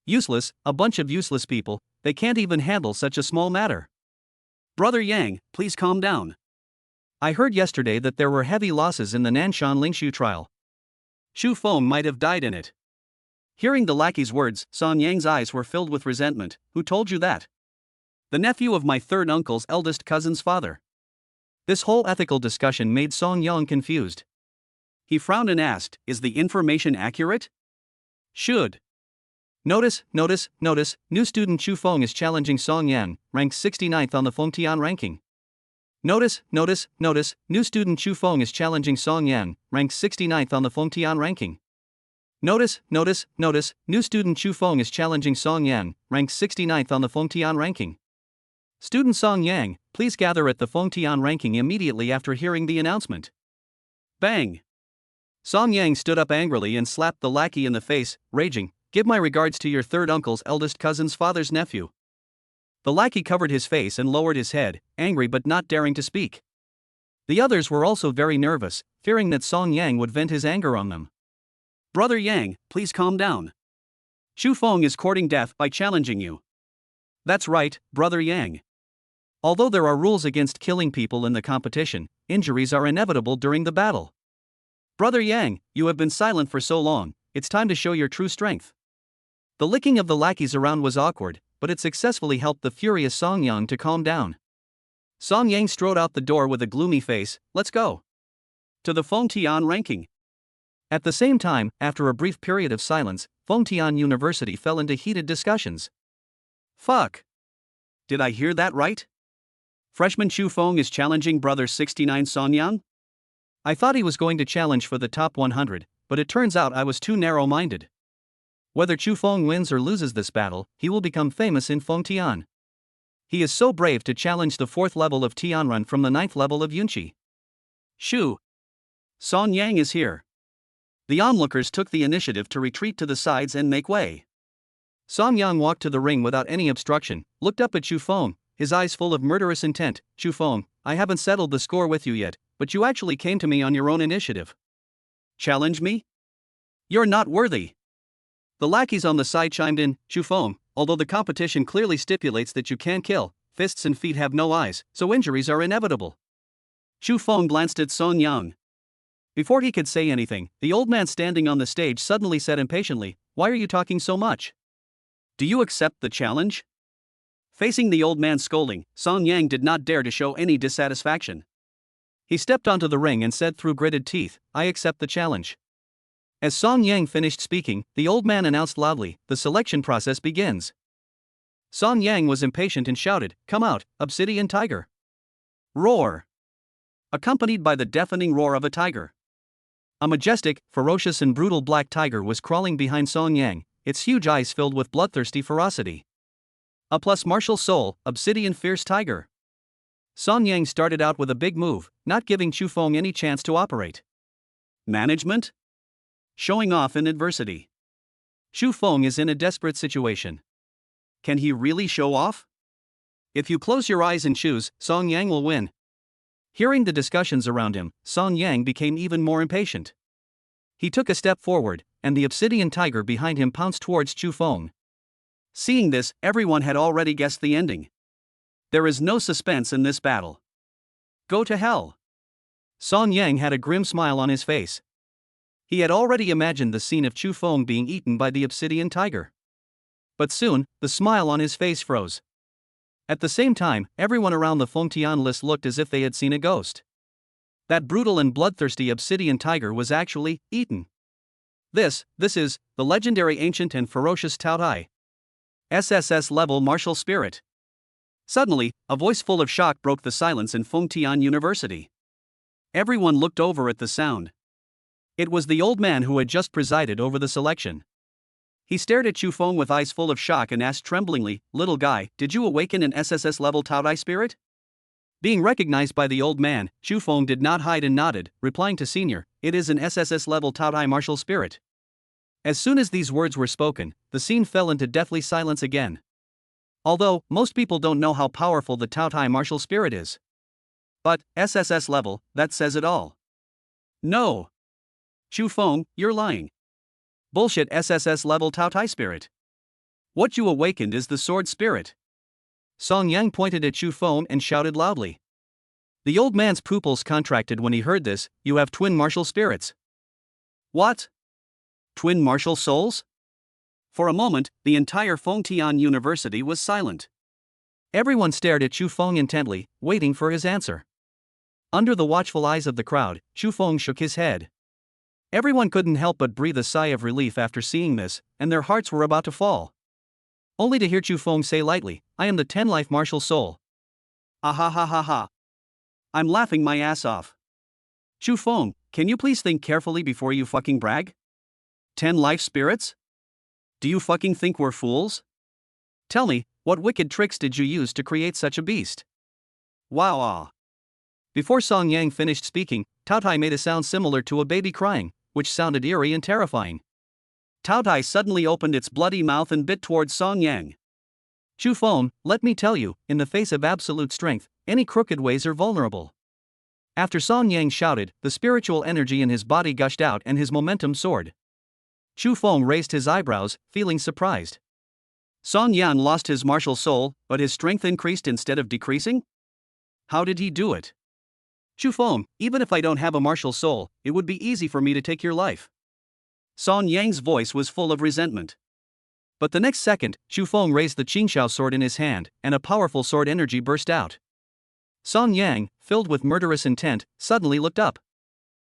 "Useless, a bunch of useless people, they can't even handle such a small matter. Brother Yang, please calm down. I heard yesterday that there were heavy losses in the Nanshan Lingshu trial. Chu Feng might have died in it. Hearing the lackey's words, Song Yang's eyes were filled with resentment. Who told you that? The nephew of my third uncle's eldest cousin's father. This whole ethical discussion made Song Yang confused. He frowned and asked, is the information accurate? Should. Notice, new student Chu Feng is challenging Song Yang, ranked 69th on the Fengtian ranking. Notice, new student Chu Feng is challenging Song Yang, ranked 69th on the Fengtian ranking. Notice, new student Chu Feng is challenging Song Yang, ranked 69th on the Fengtian ranking. Student Song Yang, please gather at the Fengtian ranking immediately after hearing the announcement. Bang! Song Yang stood up angrily and slapped the lackey in the face, raging, give my regards to your third uncle's eldest cousin's father's nephew. The lackey covered his face and lowered his head, angry but not daring to speak. The others were also very nervous, fearing that Song Yang would vent his anger on them. Brother Yang, please calm down. Chu Feng is courting death by challenging you. That's right, Brother Yang. Although there are rules against killing people in the competition, injuries are inevitable during the battle. Brother Yang, you have been silent for so long, it's time to show your true strength. The licking of the lackeys around was awkward, but it successfully helped the furious Song Yang to calm down. Song Yang strode out the door with a gloomy face. Let's go. To the Fengtian ranking. At the same time, after a brief period of silence, Fengtian University fell into heated discussions. Fuck. Did I hear that right? Freshman Chu Feng is challenging brother 69 Song Yang? I thought he was going to challenge for the top 100, but it turns out I was too narrow-minded. Whether Chu Feng wins or loses this battle, he will become famous in Fengtian. He is so brave to challenge the 4th level of Tianrun from the 9th level of Yunqi. Shu. Song Yang is here. The onlookers took the initiative to retreat to the sides and make way. Song Yang walked to the ring without any obstruction, looked up at Chu Feng, his eyes full of murderous intent. Chu Feng, I haven't settled the score with you yet, but you actually came to me on your own initiative. Challenge me? You're not worthy. The lackeys on the side chimed in. Chu Feng, although the competition clearly stipulates that you can't kill, fists and feet have no eyes, so injuries are inevitable. Chu Feng glanced at Song Yang. Before he could say anything, the old man standing on the stage suddenly said impatiently, why are you talking so much? Do you accept the challenge? Facing the old man scolding, Song Yang did not dare to show any dissatisfaction. He stepped onto the ring and said through gritted teeth, I accept the challenge. As Song Yang finished speaking, the old man announced loudly, the selection process begins. Song Yang was impatient and shouted, come out, Obsidian Tiger. Roar. Accompanied by the deafening roar of a tiger. A majestic, ferocious and brutal black tiger was crawling behind Song Yang, its huge eyes filled with bloodthirsty ferocity. A plus martial soul, Obsidian Fierce Tiger. Song Yang started out with a big move, not giving Chu Feng any chance to operate. Management? Showing off in adversity. Chu Feng is in a desperate situation. Can he really show off? If you close your eyes and choose, Song Yang will win. Hearing the discussions around him, Song Yang became even more impatient. He took a step forward, and the obsidian tiger behind him pounced towards Chu Feng. Seeing this, everyone had already guessed the ending. There is no suspense in this battle. Go to hell. Song Yang had a grim smile on his face. He had already imagined the scene of Chu Feng being eaten by the obsidian tiger. But soon, the smile on his face froze. At the same time, everyone around the Fengtian list looked as if they had seen a ghost. That brutal and bloodthirsty obsidian tiger was actually eaten. This is the legendary ancient and ferocious Taotai. SSS level martial spirit. Suddenly, a voice full of shock broke the silence in Fengtian University. Everyone looked over at the sound. It was the old man who had just presided over the selection. He stared at Chu Feng with eyes full of shock and asked tremblingly, little guy, did you awaken an SSS level Taotai spirit? Being recognized by the old man, Chu Feng did not hide and nodded, replying to senior, it is an SSS level Taotai martial spirit. As soon as these words were spoken, the scene fell into deathly silence again. Although, most people don't know how powerful the Taotai martial spirit is. But, SSS level, that says it all. No. Chu Feng, you're lying. Bullshit SSS level Taotai spirit. What you awakened is the sword spirit. Song Yang pointed at Chu Feng and shouted loudly. The old man's pupils contracted when he heard this, you have twin martial spirits. What? Twin martial souls? For a moment, the entire Fengtian University was silent. Everyone stared at Chu Feng intently, waiting for his answer. Under the watchful eyes of the crowd, Chu Feng shook his head. Everyone couldn't help but breathe a sigh of relief after seeing this, and their hearts were about to fall. Only to hear Chu Feng say lightly, "I am the 10-life martial soul." Ah ha ha ha ha. I'm laughing my ass off. Chu Feng, can you please think carefully before you fucking brag? 10 life spirits? Do you fucking think we're fools? Tell me, what wicked tricks did you use to create such a beast? Wow. Before Song Yang finished speaking, Tao Tai made a sound similar to a baby crying, which sounded eerie and terrifying. Tao Tai suddenly opened its bloody mouth and bit towards Song Yang. Chu Feng, let me tell you, in the face of absolute strength, any crooked ways are vulnerable. After Song Yang shouted, the spiritual energy in his body gushed out and his momentum soared. Chu Feng raised his eyebrows, feeling surprised. Song Yan lost his martial soul, but his strength increased instead of decreasing? How did he do it? Chu Feng, even if I don't have a martial soul, it would be easy for me to take your life. Song Yang's voice was full of resentment. But the next second, Chu Feng raised the Qingxiao sword in his hand, and a powerful sword energy burst out. Song Yang, filled with murderous intent, suddenly looked up.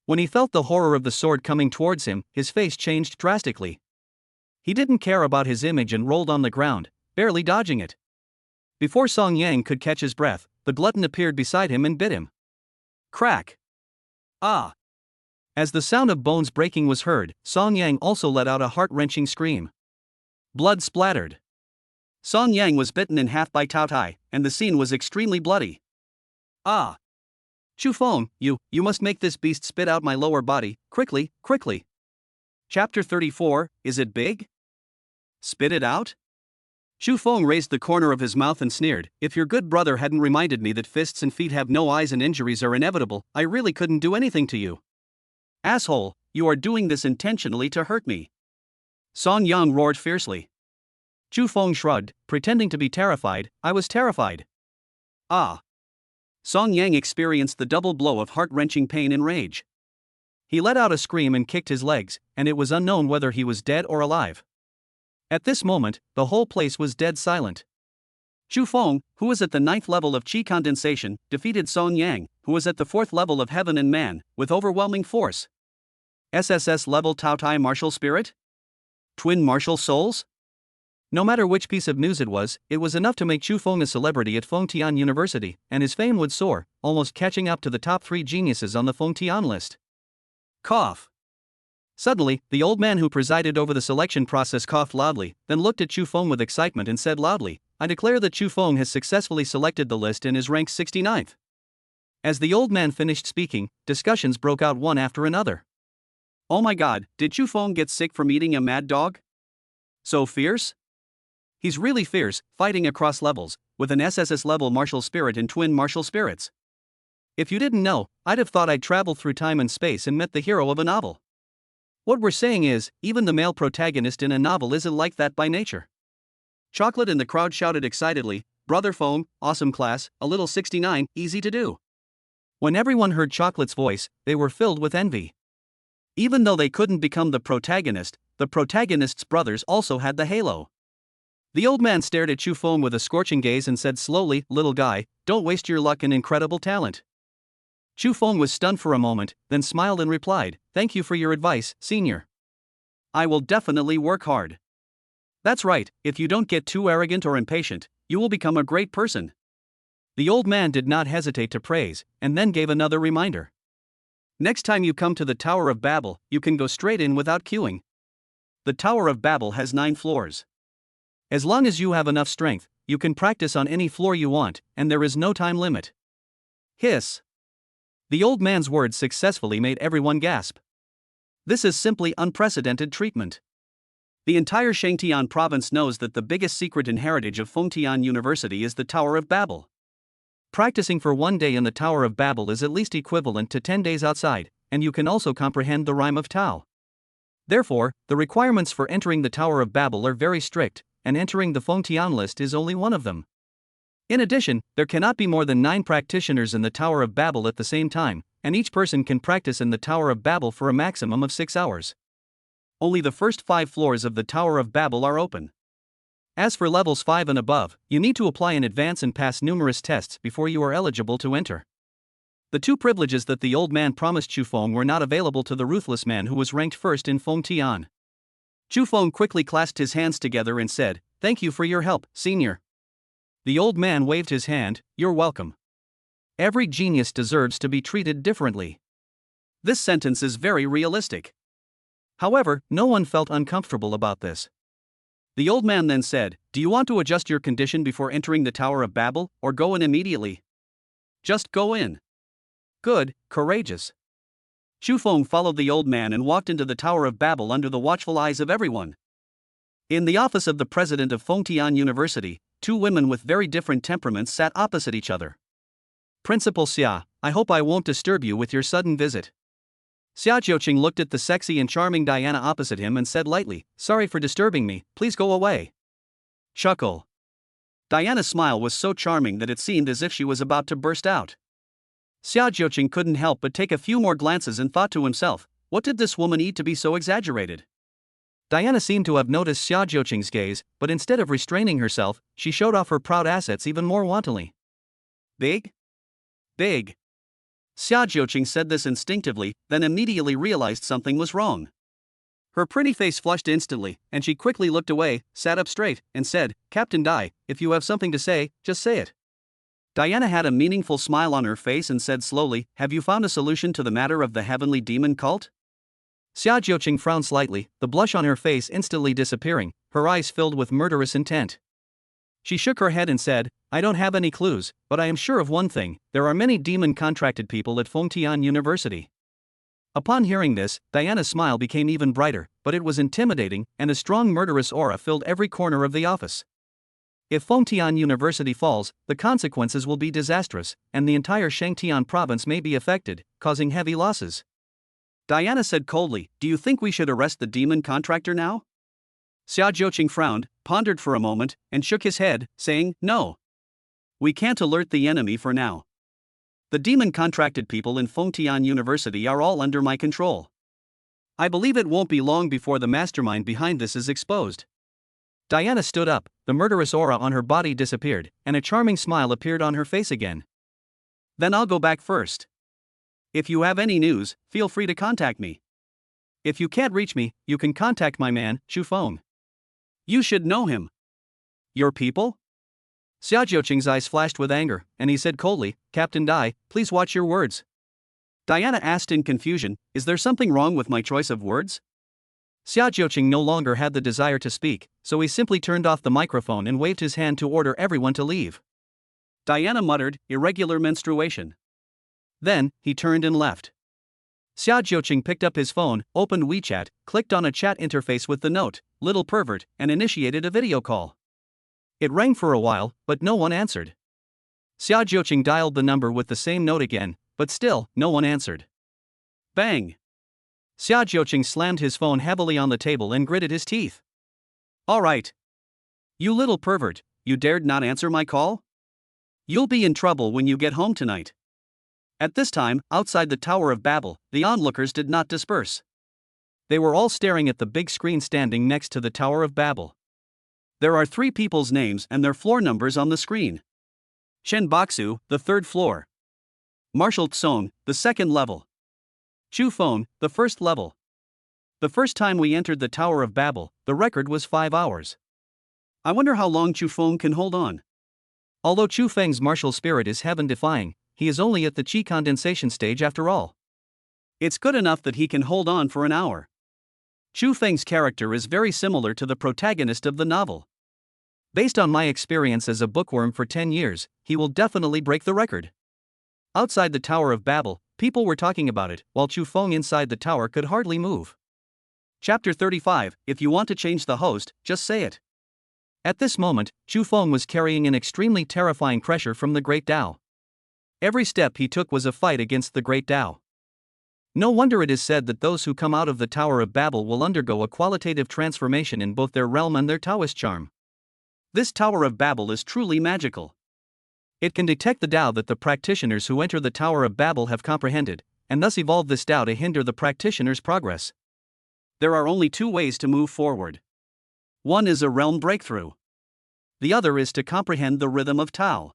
When he felt the horror of the sword coming towards him, his face changed drastically. He didn't care about his image and rolled on the ground, barely dodging it. Before Song Yang could catch his breath, the glutton appeared beside him and bit him. Crack! Ah! As the sound of bones breaking was heard, Song Yang also let out a heart-wrenching scream. Blood splattered. Song Yang was bitten in half by Tao Tai, and the scene was extremely bloody. Ah! Chu Feng, you must make this beast spit out my lower body, quickly. Chapter 34, is it big? Spit it out? Chu Feng raised the corner of his mouth and sneered, if your good brother hadn't reminded me that fists and feet have no eyes and injuries are inevitable, I really couldn't do anything to you. Asshole, you are doing this intentionally to hurt me. Song Yang roared fiercely. Chu Feng shrugged, pretending to be terrified, I was terrified. Ah! Song Yang experienced the double blow of heart-wrenching pain and rage. He let out a scream and kicked his legs, and it was unknown whether he was dead or alive. At this moment, the whole place was dead silent. Chu Feng, who was at the 9th level of Qi condensation, defeated Song Yang, who was at the 4th level of Heaven and Man, with overwhelming force. SSS level Tao Tai martial spirit? Twin martial souls? No matter which piece of news it was enough to make Chu Feng a celebrity at Fengtian University, and his fame would soar, almost catching up to the top 3 geniuses on the Fengtian list. Cough. Suddenly, the old man who presided over the selection process coughed loudly, then looked at Chu Feng with excitement and said loudly, I declare that Chu Feng has successfully selected the list and is ranked 69th. As the old man finished speaking, discussions broke out one after another. Oh my god, did Chu Feng get sick from eating a mad dog? So fierce? He's really fierce, fighting across levels, with an SSS level martial spirit and twin martial spirits. If you didn't know, I'd have thought I'd traveled through time and space and met the hero of a novel. What we're saying is, even the male protagonist in a novel isn't like that by nature. Chocolate and the crowd shouted excitedly, Brother Feng, awesome class, a little 69, easy to do. When everyone heard Chocolate's voice, they were filled with envy. Even though they couldn't become the protagonist's brothers also had the halo. The old man stared at Chu Feng with a scorching gaze and said slowly, little guy, don't waste your luck and incredible talent. Chu Feng was stunned for a moment, then smiled and replied, thank you for your advice, senior. I will definitely work hard. That's right, if you don't get too arrogant or impatient, you will become a great person. The old man did not hesitate to praise, and then gave another reminder. Next time you come to the Tower of Babel, you can go straight in without queuing. The Tower of Babel has 9 floors. As long as you have enough strength, you can practice on any floor you want, and there is no time limit. Hiss. The old man's words successfully made everyone gasp. This is simply unprecedented treatment. The entire Shangtian province knows that the biggest secret and heritage of Fengtian University is the Tower of Babel. Practicing for 1 day in the Tower of Babel is at least equivalent to 10 days outside, and you can also comprehend the rhyme of Tao. Therefore, the requirements for entering the Tower of Babel are very strict, and entering the Fengtian list is only one of them. In addition, there cannot be more than 9 practitioners in the Tower of Babel at the same time, and each person can practice in the Tower of Babel for a maximum of 6 hours. only the first 5 floors of the Tower of Babel are open. As for levels 5 and above, you need to apply in advance and pass numerous tests before you are eligible to enter. The 2 privileges that the old man promised Chu Feng were not available to the ruthless man who was ranked first in Feng Tian. Chu Feng quickly clasped his hands together and said, "Thank you for your help, senior." The old man waved his hand, "You're welcome. Every genius deserves to be treated differently." This sentence is very realistic. However, no one felt uncomfortable about this. The old man then said, "Do you want to adjust your condition before entering the Tower of Babel, or go in immediately?" "Just go in." "Good, courageous." Chu Feng followed the old man and walked into the Tower of Babel under the watchful eyes of everyone. In the office of the president of Fengtian University, 2 women with very different temperaments sat opposite each other. "Principal Xia, I hope I won't disturb you with your sudden visit." Xia Jiuqing looked at the sexy and charming Diana opposite him and said lightly, "Sorry for disturbing me, please go away." Chuckle. Diana's smile was so charming that it seemed as if she was about to burst out. Xia Jiuqing couldn't help but take a few more glances and thought to himself, what did this woman eat to be so exaggerated? Diana seemed to have noticed Xia Jiuqing's gaze, but instead of restraining herself, she showed off her proud assets even more wantonly. "Big? Big." Xia Jiuqing said this instinctively, then immediately realized something was wrong. Her pretty face flushed instantly, and she quickly looked away, sat up straight, and said, "Captain Dai, if you have something to say, just say it." Diana had a meaningful smile on her face and said slowly, "Have you found a solution to the matter of the heavenly demon cult?" Xia Jiuqing frowned slightly, the blush on her face instantly disappearing, her eyes filled with murderous intent. She shook her head and said, "I don't have any clues, but I am sure of one thing, there are many demon-contracted people at Fengtian University." Upon hearing this, Diana's smile became even brighter, but it was intimidating, and a strong murderous aura filled every corner of the office. If Fengtian University falls, the consequences will be disastrous, and the entire Shangtian province may be affected, causing heavy losses. Diana said coldly, "Do you think we should arrest the demon contractor now?" Xia Jiuqing frowned, pondered for a moment, and shook his head, saying, "No. We can't alert the enemy for now. The demon-contracted people in Fengtian University are all under my control. I believe it won't be long before the mastermind behind this is exposed." Diana stood up, the murderous aura on her body disappeared, and a charming smile appeared on her face again. "Then I'll go back first. If you have any news, feel free to contact me. If you can't reach me, you can contact my man, Chu Feng. You should know him." "Your people?" Xia Jiuqing's eyes flashed with anger, and he said coldly, "Captain Dai, please watch your words." Diana asked in confusion, "Is there something wrong with my choice of words?" Xia Jiuqing no longer had the desire to speak, so he simply turned off the microphone and waved his hand to order everyone to leave. Diana muttered, "Irregular menstruation." Then, he turned and left. Xia Jiuqing picked up his phone, opened WeChat, clicked on a chat interface with the note, "Little pervert," and initiated a video call. It rang for a while, but no one answered. Xia Jiuqing dialed the number with the same note again, but still, no one answered. Bang! Xia Jiuqing slammed his phone heavily on the table and gritted his teeth. "All right. You little pervert, you dared not answer my call? You'll be in trouble when you get home tonight." At this time, outside the Tower of Babel, the onlookers did not disperse. They were all staring at the big screen standing next to the Tower of Babel. There are 3 people's names and their floor numbers on the screen. Shen Baksu, the 3rd floor. Marshal Tsong, the 2nd level. Chu Feng, the 1st level. The first time we entered the Tower of Babel, the record was 5 hours. I wonder how long Chu Feng can hold on. Although Chu Feng's martial spirit is heaven-defying, he is only at the qi condensation stage after all. It's good enough that he can hold on for an hour. Chu Feng's character is very similar to the protagonist of the novel. Based on my experience as a bookworm for 10 years, he will definitely break the record. Outside the Tower of Babel, people were talking about it, while Chu Feng inside the tower could hardly move. Chapter 35, If you want to change the host, just say it. At this moment, Chu Feng was carrying an extremely terrifying pressure from the Great Tao. Every step he took was a fight against the Great Tao. No wonder it is said that those who come out of the Tower of Babel will undergo a qualitative transformation in both their realm and their Taoist charm. This Tower of Babel is truly magical. It can detect the Tao that the practitioners who enter the Tower of Babel have comprehended, and thus evolve this Tao to hinder the practitioner's progress. There are only two ways to move forward. One is a realm breakthrough. The other is to comprehend the rhythm of Tao.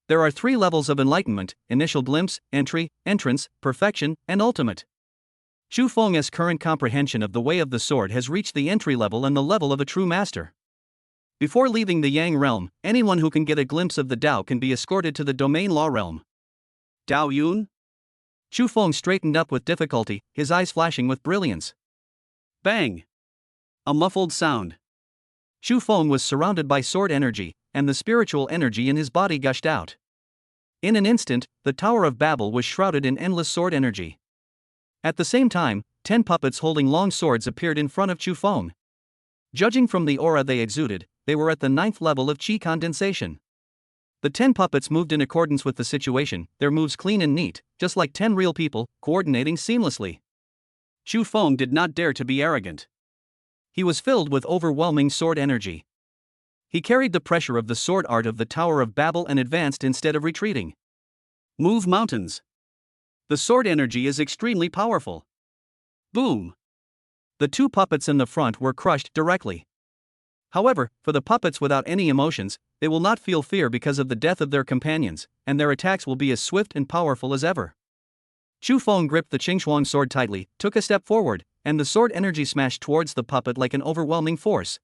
There are three levels of enlightenment: initial glimpse, entry, entrance, perfection, and ultimate. Xu Feng's current comprehension of the way of the sword has reached the entry level and the level of a true master. Before leaving the Yang realm, anyone who can get a glimpse of the Tao can be escorted to the domain law realm. Dao Yun? Xu Feng straightened up with difficulty, his eyes flashing with brilliance. Bang! A muffled sound. Xu Feng was surrounded by sword energy, and the spiritual energy in his body gushed out. In an instant, the Tower of Babel was shrouded in endless sword energy. At the same time, 10 puppets holding long swords appeared in front of Xu Feng. Judging from the aura they exuded, they were at the 9th level of qi condensation. The 10 puppets moved in accordance with the situation, their moves clean and neat, just like 10 real people, coordinating seamlessly. Xu Feng did not dare to be arrogant. He was filled with overwhelming sword energy. He carried the pressure of the sword art of the Tower of Babel and advanced instead of retreating. Move mountains. The sword energy is extremely powerful. Boom! The 2 puppets in the front were crushed directly. However, for the puppets without any emotions, they will not feel fear because of the death of their companions, and their attacks will be as swift and powerful as ever. Xu Feng gripped the Qingxuang sword tightly, took a step forward, and the sword energy smashed towards the puppet like an overwhelming force.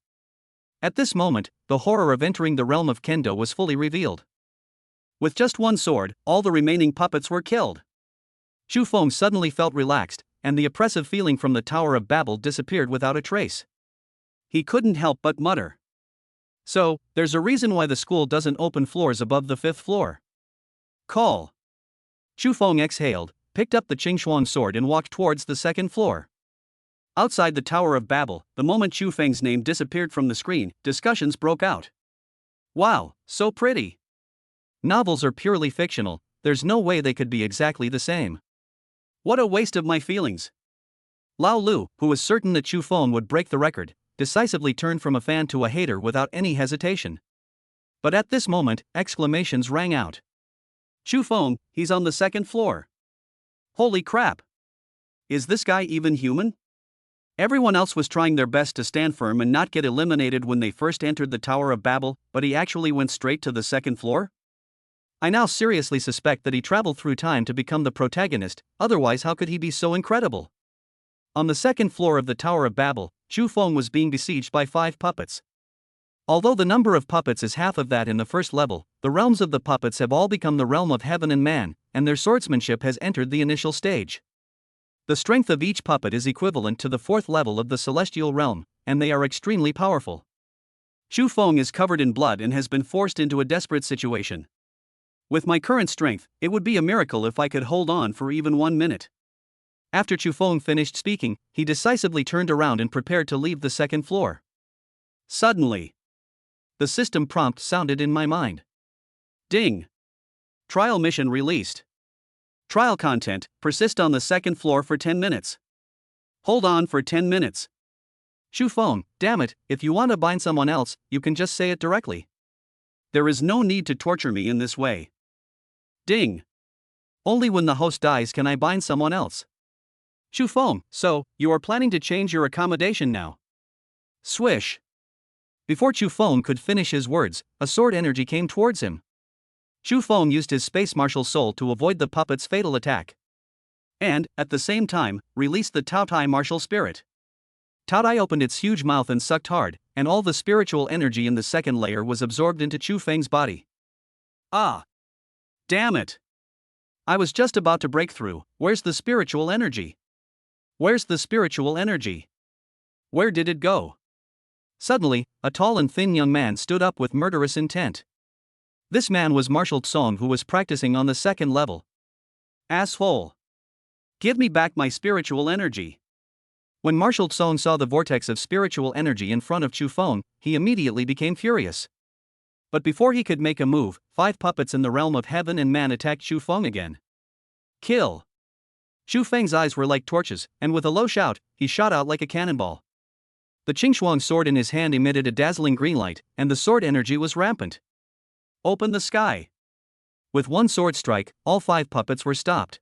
At this moment, the horror of entering the realm of Kendo was fully revealed. With just one sword, all the remaining puppets were killed. Xu Feng suddenly felt relaxed, and the oppressive feeling from the Tower of Babel disappeared without a trace. He couldn't help but mutter. So, there's a reason why the school doesn't open floors above the 5th floor. Call. Xu Feng exhaled, picked up the Qingxuang sword and walked towards the 2nd floor. Outside the Tower of Babel, the moment Xu Feng's name disappeared from the screen, discussions broke out. Wow, so pretty. Novels are purely fictional, there's no way they could be exactly the same. What a waste of my feelings. Lao Lu, who was certain that Xu Feng would break the record, decisively turned from a fan to a hater without any hesitation. But at this moment, exclamations rang out. Xu Feng, he's on the 2nd floor. Holy crap! Is this guy even human? Everyone else was trying their best to stand firm and not get eliminated when they first entered the Tower of Babel, but he actually went straight to the 2nd floor? I now seriously suspect that he traveled through time to become the protagonist, otherwise how could he be so incredible? On the 2nd floor of the Tower of Babel, Xu Feng was being besieged by 5 puppets. Although the number of puppets is half of that in the 1st level, the realms of the puppets have all become the realm of heaven and man, and their swordsmanship has entered the initial stage. The strength of each puppet is equivalent to the 4th level of the celestial realm, and they are extremely powerful. Xu Feng is covered in blood and has been forced into a desperate situation. With my current strength, it would be a miracle if I could hold on for even 1 minute. After Xu Feng finished speaking, he decisively turned around and prepared to leave the 2nd floor. Suddenly, the system prompt sounded in my mind. Ding! Trial mission released. Trial content: persist on the 2nd floor for 10 minutes. Hold on for 10 minutes. Xu Feng, damn it, if you want to bind someone else, you can just say it directly. There is no need to torture me in this way. Ding! Only when the host dies can I bind someone else. Xu Feng, so, you are planning to change your accommodation now? Swish! Before Xu Feng could finish his words, a sword energy came towards him. Xu Feng used his Space Marshal soul to avoid the puppet's fatal attack. And, at the same time, released the Tao Tai Martial Spirit. Tao Tai opened its huge mouth and sucked hard, and all the spiritual energy in the 2nd layer was absorbed into Xu Feng's body. Ah! Damn it! I was just about to break through. Where's the spiritual energy? Where's the spiritual energy? Where did it go? Suddenly, a tall and thin young man stood up with murderous intent. This man was Marshal Tsong, who was practicing on the 2nd level. Asshole! Give me back my spiritual energy. When Marshal Tsong saw the vortex of spiritual energy in front of Xu Feng, he immediately became furious. But before he could make a move, 5 puppets in the realm of heaven and man attacked Xu Feng again. Kill! Xu Feng's eyes were like torches, and with a low shout, he shot out like a cannonball. The Qingxuang sword in his hand emitted a dazzling green light, and the sword energy was rampant. Open the sky! With one sword strike, all 5 puppets were stopped.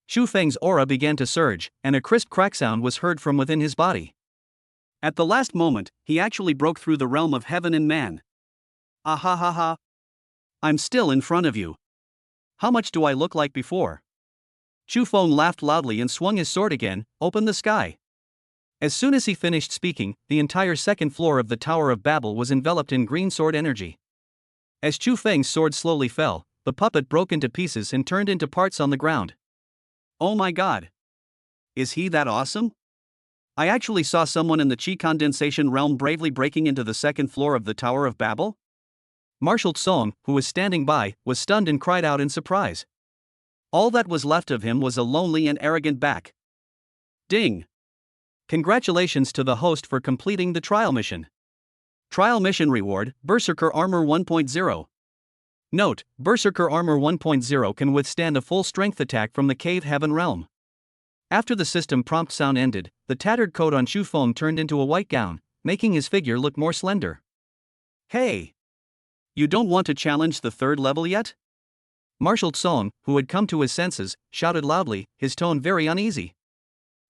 Xu Feng's aura began to surge, and a crisp crack sound was heard from within his body. At the last moment, he actually broke through the realm of heaven and man. Ah ha ha ha. I'm still in front of you. How much do I look like before? Xu Feng laughed loudly and swung his sword again, opened the sky. As soon as he finished speaking, the entire second floor of the Tower of Babel was enveloped in green sword energy. As Xu Feng's sword slowly fell, the puppet broke into pieces and turned into parts on the ground. Oh my god! Is he that awesome? I actually saw someone in the Qi condensation realm bravely breaking into the second floor of the Tower of Babel? Marshal Tsong, who was standing by, was stunned and cried out in surprise. All that was left of him was a lonely and arrogant back. Ding! Congratulations to the host for completing the trial mission. Trial mission reward, Berserker Armor 1.0. Note, Berserker Armor 1.0 can withstand a full strength attack from the Cave Heaven realm. After the system prompt sound ended, the tattered coat on Xu Feng turned into a white gown, making his figure look more slender. Hey! You don't want to challenge the third level yet? Marshal Tsong, who had come to his senses, shouted loudly, his tone very uneasy.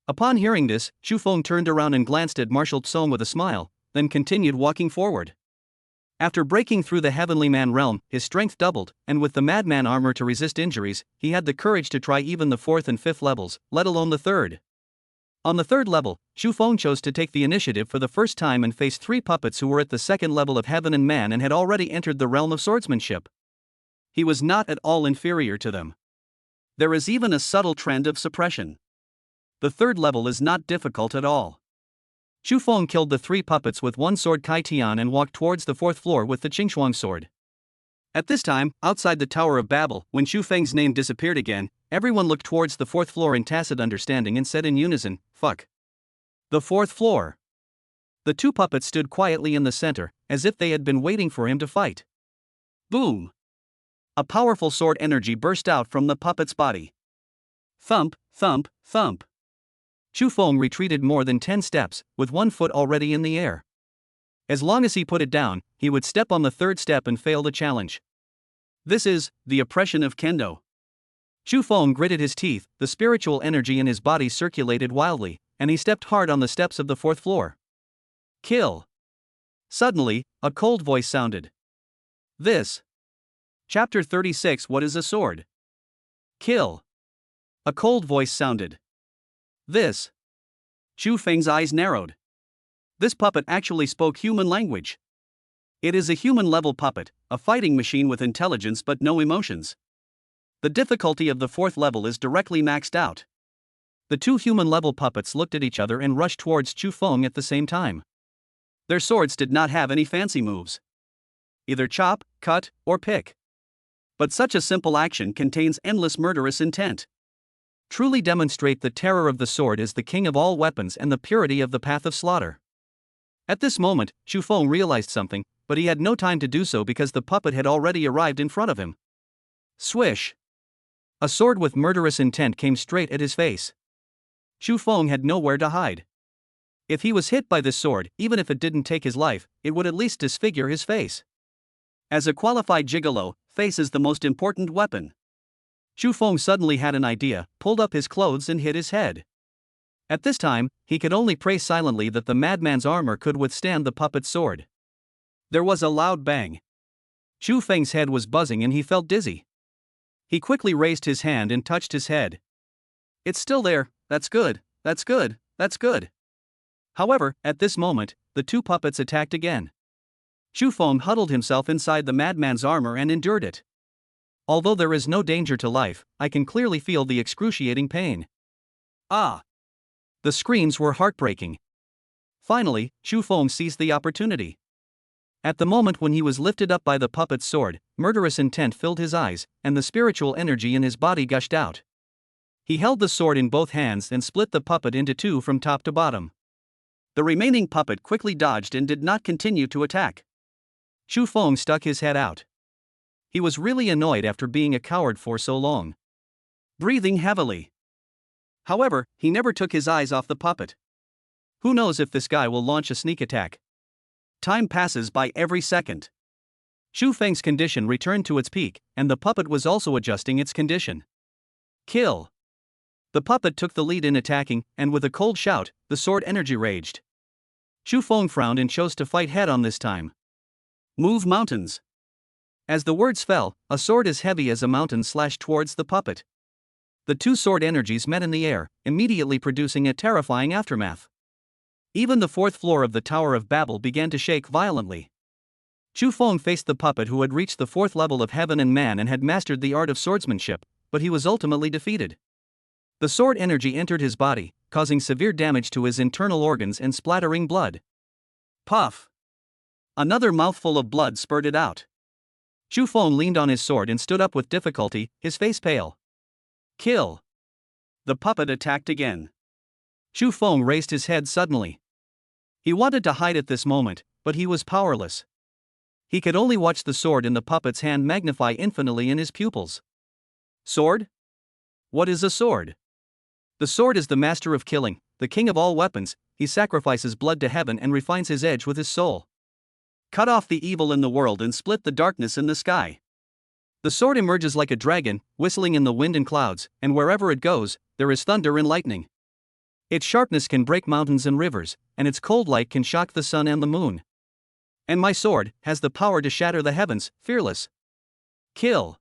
Upon hearing this, Xu Feng turned around and glanced at Marshal Tsong with a smile, then continued walking forward. After breaking through the Heavenly Man realm, his strength doubled, and with the Madman armor to resist injuries, he had the courage to try even the fourth and fifth levels, let alone the third. On the third level, Xu Feng chose to take the initiative for the first time and face 3 puppets who were at the second level of Heaven and Man and had already entered the realm of swordsmanship. He was not at all inferior to them. There is even a subtle trend of suppression. The third level is not difficult at all. Xu Feng killed the 3 puppets with one sword Kai Tian and walked towards the 4th floor with the Qingxuang sword. At this time, outside the Tower of Babel, when Xu Feng's name disappeared again, everyone looked towards the 4th floor in tacit understanding and said in unison, "Fuck." The 4th floor. The 2 puppets stood quietly in the center, as if they had been waiting for him to fight. Boom! A powerful sword energy burst out from the puppet's body. Thump, thump, thump. Xu Feng retreated more than 10 steps, with 1 foot already in the air. As long as he put it down, he would step on the 3rd step and fail the challenge. This is the oppression of Kendo. Xu Feng gritted his teeth, the spiritual energy in his body circulated wildly, and he stepped hard on the steps of the 4th floor. Kill! Suddenly, a cold voice sounded. This. Chapter 36. What is a sword? Kill! A cold voice sounded. This. Xu Feng's eyes narrowed. This puppet actually spoke human language. It is a human-level puppet, a fighting machine with intelligence but no emotions. The difficulty of the 4th level is directly maxed out. The 2 human-level puppets looked at each other and rushed towards Xu Feng at the same time. Their swords did not have any fancy moves. Either chop, cut, or pick. But such a simple action contains endless murderous intent. Truly demonstrate the terror of the sword as the king of all weapons and the purity of the path of slaughter. At this moment, Xu Feng realized something, but he had no time to do so because the puppet had already arrived in front of him. Swish! A sword with murderous intent came straight at his face. Xu Feng had nowhere to hide. If he was hit by this sword, even if it didn't take his life, it would at least disfigure his face. As a qualified gigolo, face is the most important weapon. Xu Feng suddenly had an idea, pulled up his clothes and hid his head. At this time, he could only pray silently that the madman's armor could withstand the puppet's sword. There was a loud bang. Xu Feng's head was buzzing and he felt dizzy. He quickly raised his hand and touched his head. It's still there, that's good, that's good, that's good. However, at this moment, the 2 puppets attacked again. Xu Feng huddled himself inside the madman's armor and endured it. Although there is no danger to life, I can clearly feel the excruciating pain. Ah! The screams were heartbreaking. Finally, Xu Feng seized the opportunity. At the moment when he was lifted up by the puppet's sword, murderous intent filled his eyes, and the spiritual energy in his body gushed out. He held the sword in both hands and split the puppet into 2 from top to bottom. The remaining puppet quickly dodged and did not continue to attack. Xu Feng stuck his head out. He was really annoyed after being a coward for so long. Breathing heavily. However, he never took his eyes off the puppet. Who knows if this guy will launch a sneak attack? Time passes by every second. Xu Feng's condition returned to its peak, and the puppet was also adjusting its condition. Kill! The puppet took the lead in attacking, and with a cold shout, the sword energy raged. Chu Feng frowned and chose to fight head-on this time. Move mountains. As the words fell, a sword as heavy as a mountain slashed towards the puppet. The two sword energies met in the air, immediately producing a terrifying aftermath. Even the fourth floor of the Tower of Babel began to shake violently. Chu Feng faced the puppet who had reached the fourth level of heaven and man and had mastered the art of swordsmanship, but he was ultimately defeated. The sword energy entered his body, causing severe damage to his internal organs and splattering blood. Puff! Another mouthful of blood spurted out. Chu Feng leaned on his sword and stood up with difficulty, his face pale. Kill! The puppet attacked again. Chu Feng raised his head suddenly. He wanted to hide at this moment, but he was powerless. He could only watch the sword in the puppet's hand magnify infinitely in his pupils. Sword? What is a sword? The sword is the master of killing, the king of all weapons. He sacrifices blood to heaven and refines his edge with his soul. Cut off the evil in the world and split the darkness in the sky. The sword emerges like a dragon, whistling in the wind and clouds, and wherever it goes, there is thunder and lightning. Its sharpness can break mountains and rivers, and its cold light can shock the sun and the moon. And my sword has the power to shatter the heavens, fearless. Kill!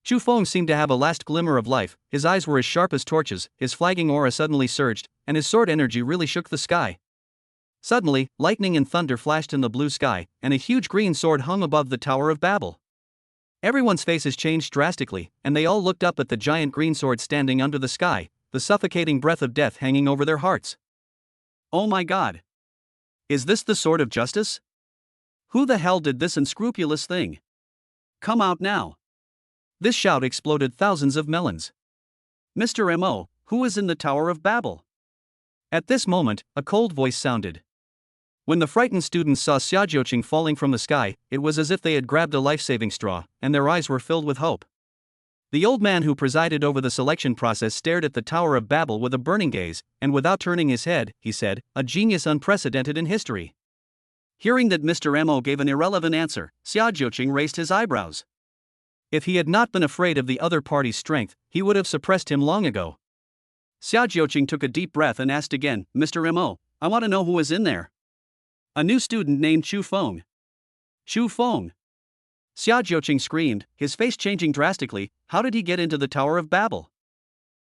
Chu Feng seemed to have a last glimmer of life, his eyes were as sharp as torches, his flagging aura suddenly surged, and his sword energy really shook the sky. Suddenly, lightning and thunder flashed in the blue sky, and a huge green sword hung above the Tower of Babel. Everyone's faces changed drastically, and they all looked up at the giant green sword standing under the sky, the suffocating breath of death hanging over their hearts. Oh my God! Is this the sword of justice? Who the hell did this unscrupulous thing? Come out now! This shout exploded thousands of melons. Mr. M.O., who is in the Tower of Babel? At this moment, a cold voice sounded. When the frightened students saw Xiaojiuqing falling from the sky, it was as if they had grabbed a life-saving straw, and their eyes were filled with hope. The old man who presided over the selection process stared at the Tower of Babel with a burning gaze, and without turning his head, he said, "A genius unprecedented in history." Hearing that Mr. M.O. gave an irrelevant answer, Xiaojiuqing raised his eyebrows. If he had not been afraid of the other party's strength, he would have suppressed him long ago. Xiaojiuqing took a deep breath and asked again, "Mr. M.O., I want to know who is in there." "A new student named Chu Feng." Chu Feng! Xiaojiuqing screamed, his face changing drastically. How did he get into the Tower of Babel?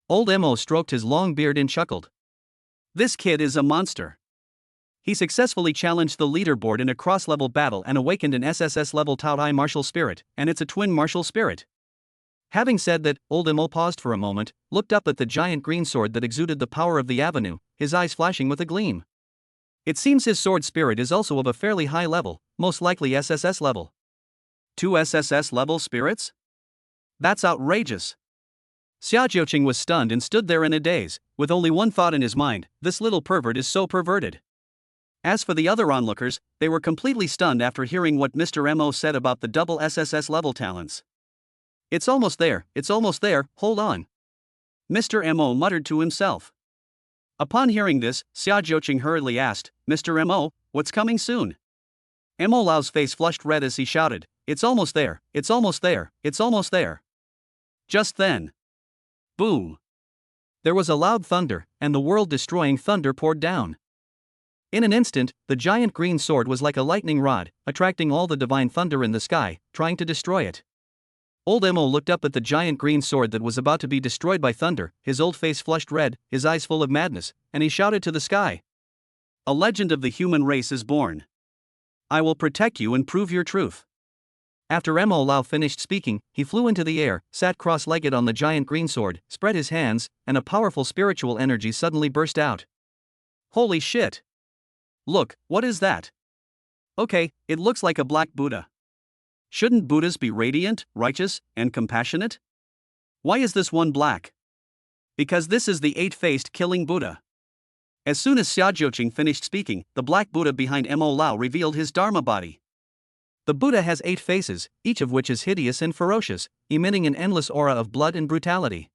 Old M.O. stroked his long beard and chuckled. This kid is a monster. He successfully challenged the leaderboard in a cross-level battle and awakened an SSS-level Tao-I martial spirit, and it's a twin martial spirit. Having said that, old M.O. paused for a moment, looked up at the giant green sword that exuded the power of the avenue, his eyes flashing with a gleam. It seems his sword spirit is also of a fairly high level, most likely SSS level. 2 SSS level spirits? That's outrageous. Xiaojiuqing was stunned and stood there in a daze, with only one thought in his mind: this little pervert is so perverted. As for the other onlookers, they were completely stunned after hearing what Mr. M.O. said about the double SSS level talents. It's almost there, hold on. Mr. M.O. muttered to himself. Upon hearing this, Xiaojiuqing hurriedly asked, "Mr. M.O., what's coming soon?" M.O. Lao's face flushed red as he shouted, "It's almost there, it's almost there, it's almost there." Just then. Boom! There was a loud thunder, and the world-destroying thunder poured down. In an instant, the giant green sword was like a lightning rod, attracting all the divine thunder in the sky, trying to destroy it. Old M.O. looked up at the giant green sword that was about to be destroyed by thunder, his old face flushed red, his eyes full of madness, and he shouted to the sky. "A legend of the human race is born. I will protect you and prove your truth." After M.O. Lao finished speaking, he flew into the air, sat cross-legged on the giant green sword, spread his hands, and a powerful spiritual energy suddenly burst out. Holy shit! Look, what is that? Okay, it looks like a black Buddha. Shouldn't Buddhas be radiant, righteous, and compassionate? Why is this one black? Because this is the 8-faced killing Buddha. As soon as Xiaojiuqing finished speaking, the black Buddha behind M.O. Lao revealed his Dharma body. The Buddha has 8 faces, each of which is hideous and ferocious, emitting an endless aura of blood and brutality.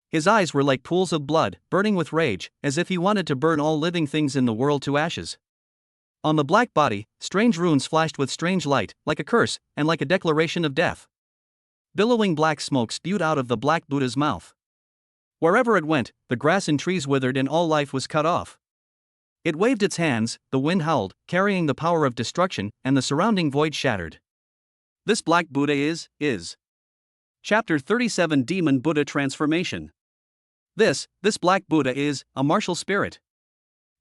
His eyes were like pools of blood, burning with rage, as if he wanted to burn all living things in the world to ashes. On the black body, strange runes flashed with strange light, like a curse, and like a declaration of death. Billowing black smoke spewed out of the black Buddha's mouth. Wherever it went, the grass and trees withered and all life was cut off. It waved its hands, the wind howled, carrying the power of destruction, and the surrounding void shattered. This Black Buddha is. Chapter 37 Demon Buddha Transformation. This Black Buddha is a martial spirit.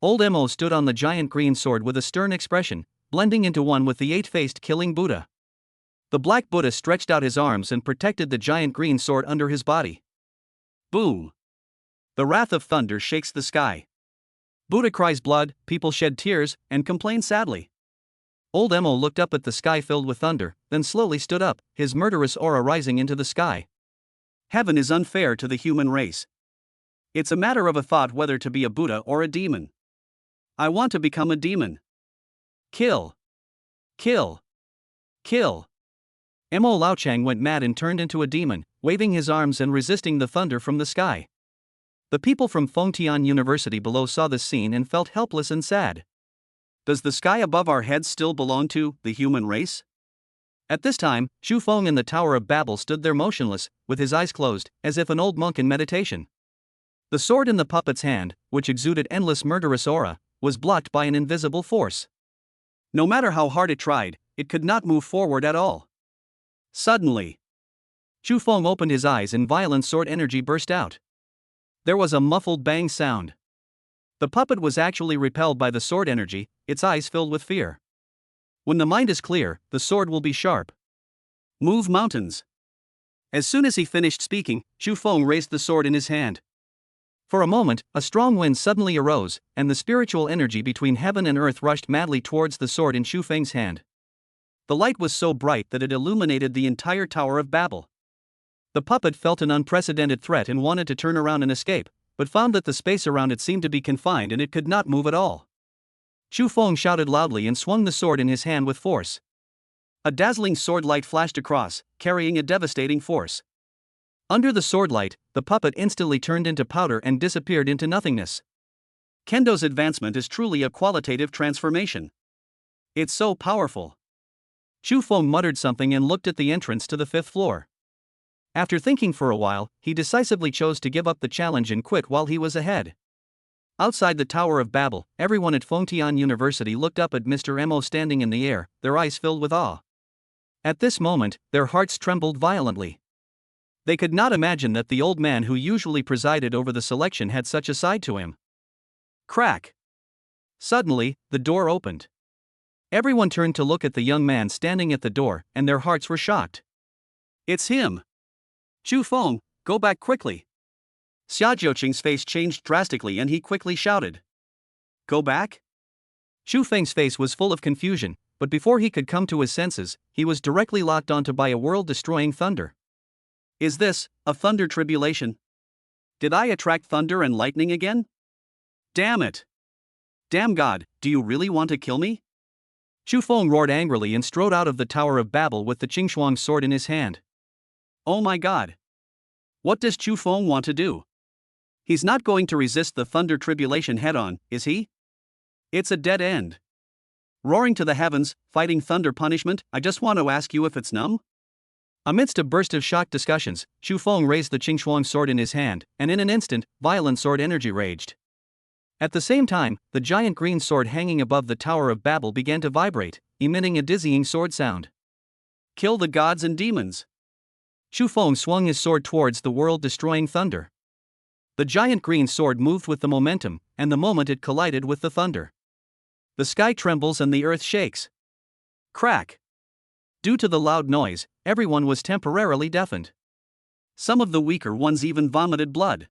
Old Mo stood on the giant green sword with a stern expression, blending into one with the eight-faced killing Buddha. The Black Buddha stretched out his arms and protected the giant green sword under his body. Boom! The wrath of thunder shakes the sky. Buddha cries blood, people shed tears, and complain sadly. Old Mo looked up at the sky filled with thunder, then slowly stood up, his murderous aura rising into the sky. Heaven is unfair to the human race. It's a matter of a thought whether to be a Buddha or a demon. I want to become a demon. Kill. Kill. Kill. Mo Laochang went mad and turned into a demon, waving his arms and resisting the thunder from the sky. The people from Fengtian University below saw this scene and felt helpless and sad. Does the sky above our heads still belong to the human race? At this time, Xu Feng in the Tower of Babel stood there motionless, with his eyes closed, as if an old monk in meditation. The sword in the puppet's hand, which exuded endless murderous aura, was blocked by an invisible force. No matter how hard it tried, it could not move forward at all. Suddenly, Xu Feng opened his eyes and violent sword energy burst out. There was a muffled bang sound. The puppet was actually repelled by the sword energy, its eyes filled with fear. When the mind is clear, the sword will be sharp. Move mountains. As soon as he finished speaking, Xu Feng raised the sword in his hand. For a moment, a strong wind suddenly arose, and the spiritual energy between heaven and earth rushed madly towards the sword in Xu Feng's hand. The light was so bright that it illuminated the entire Tower of Babel. The puppet felt an unprecedented threat and wanted to turn around and escape, but found that the space around it seemed to be confined and it could not move at all. Xu Feng shouted loudly and swung the sword in his hand with force. A dazzling sword light flashed across, carrying a devastating force. Under the sword light, the puppet instantly turned into powder and disappeared into nothingness. Kendo's advancement is truly a qualitative transformation. It's so powerful. Xu Feng muttered something and looked at the entrance to the 5th floor. After thinking for a while, he decisively chose to give up the challenge and quit while he was ahead. Outside the Tower of Babel, everyone at Fengtian University looked up at Mr. Mo standing in the air, their eyes filled with awe. At this moment, their hearts trembled violently. They could not imagine that the old man who usually presided over the selection had such a side to him. Crack! Suddenly, the door opened. Everyone turned to look at the young man standing at the door, and their hearts were shocked. It's him! Xu Feng, go back quickly! Xia Jiuqing's face changed drastically and he quickly shouted. Go back? Xu Feng's face was full of confusion, but before he could come to his senses, he was directly locked onto by a world-destroying thunder. Is this a thunder tribulation? Did I attract thunder and lightning again? Damn it! Damn God, do you really want to kill me? Xu Feng roared angrily and strode out of the Tower of Babel with the Qingxuang sword in his hand. Oh my God! What does Xu Feng want to do? He's not going to resist the thunder tribulation head-on, is he? It's a dead end. Roaring to the heavens, fighting thunder punishment, I just want to ask you if it's numb? Amidst a burst of shocked discussions, Xu Feng raised the Qingxuang sword in his hand, and in an instant, violent sword energy raged. At the same time, the giant green sword hanging above the Tower of Babel began to vibrate, emitting a dizzying sword sound. Kill the gods and demons! Xu Feng swung his sword towards the world-destroying thunder. The giant green sword moved with the momentum, and the moment it collided with the thunder. The sky trembles and the earth shakes. Crack! Due to the loud noise, everyone was temporarily deafened. Some of the weaker ones even vomited blood.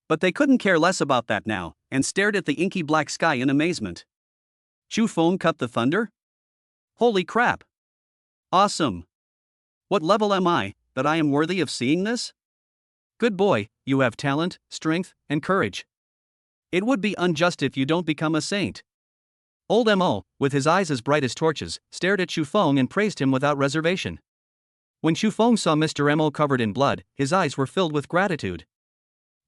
But they couldn't care less about that now, and stared at the inky black sky in amazement. Xu Feng cut the thunder? Holy crap! Awesome! What level am I, that I am worthy of seeing this? Good boy, you have talent, strength, and courage. It would be unjust if you don't become a saint. Old Mo, with his eyes as bright as torches, stared at Xu Feng and praised him without reservation. When Xu Feng saw Mr. Mo covered in blood, his eyes were filled with gratitude.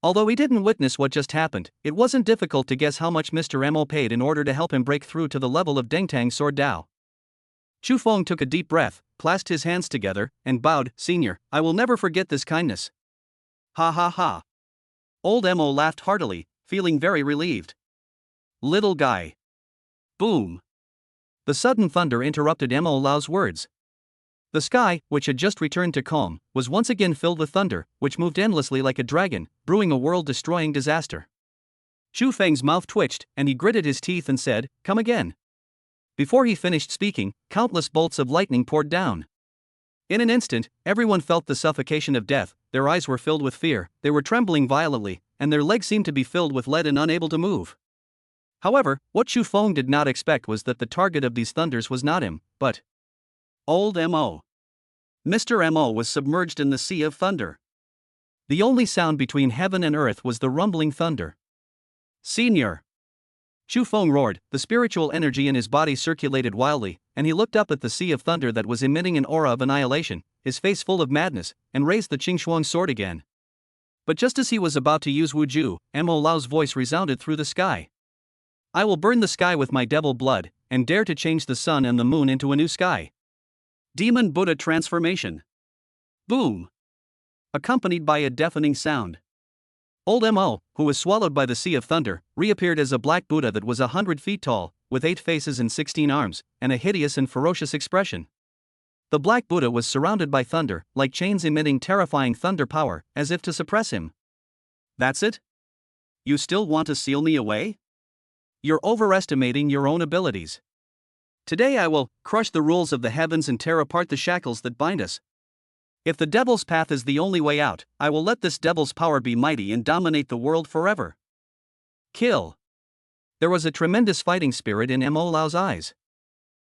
Although he didn't witness what just happened, it wasn't difficult to guess how much Mr. Mo paid in order to help him break through to the level of Dengtang Sword Dao. Xu Feng took a deep breath, clasped his hands together, and bowed. Senior, I will never forget this kindness. Ha ha ha. Old Mo laughed heartily, feeling very relieved. Little guy. Boom. The sudden thunder interrupted Mo Lao's words. The sky, which had just returned to calm, was once again filled with thunder, which moved endlessly like a dragon, brewing a world-destroying disaster. Chu Feng's mouth twitched, and he gritted his teeth and said, "Come again." Before he finished speaking, countless bolts of lightning poured down. In an instant, everyone felt the suffocation of death, their eyes were filled with fear, they were trembling violently, and their legs seemed to be filled with lead and unable to move. However, what Chu Feng did not expect was that the target of these thunders was not him, but Old Mo. Mr. Mo was submerged in the sea of thunder. The only sound between heaven and earth was the rumbling thunder. Senior. Chu Feng roared, the spiritual energy in his body circulated wildly, and he looked up at the sea of thunder that was emitting an aura of annihilation, his face full of madness, and raised the Qingxuang sword again. But just as he was about to use Wuju, Mo Lao's voice resounded through the sky. "I will burn the sky with my devil blood, and dare to change the sun and the moon into a new sky." Demon Buddha transformation. Boom. Accompanied by a deafening sound. Old Mo, who was swallowed by the sea of thunder, reappeared as a black Buddha that was 100 feet tall, with 8 faces and 16 arms, and a hideous and ferocious expression. The black Buddha was surrounded by thunder, like chains emitting terrifying thunder power, as if to suppress him. "That's it? You still want to seal me away? You're overestimating your own abilities. Today I will crush the rules of the heavens and tear apart the shackles that bind us. If the devil's path is the only way out, I will let this devil's power be mighty and dominate the world forever." Kill. There was a tremendous fighting spirit in Mo Lao's eyes.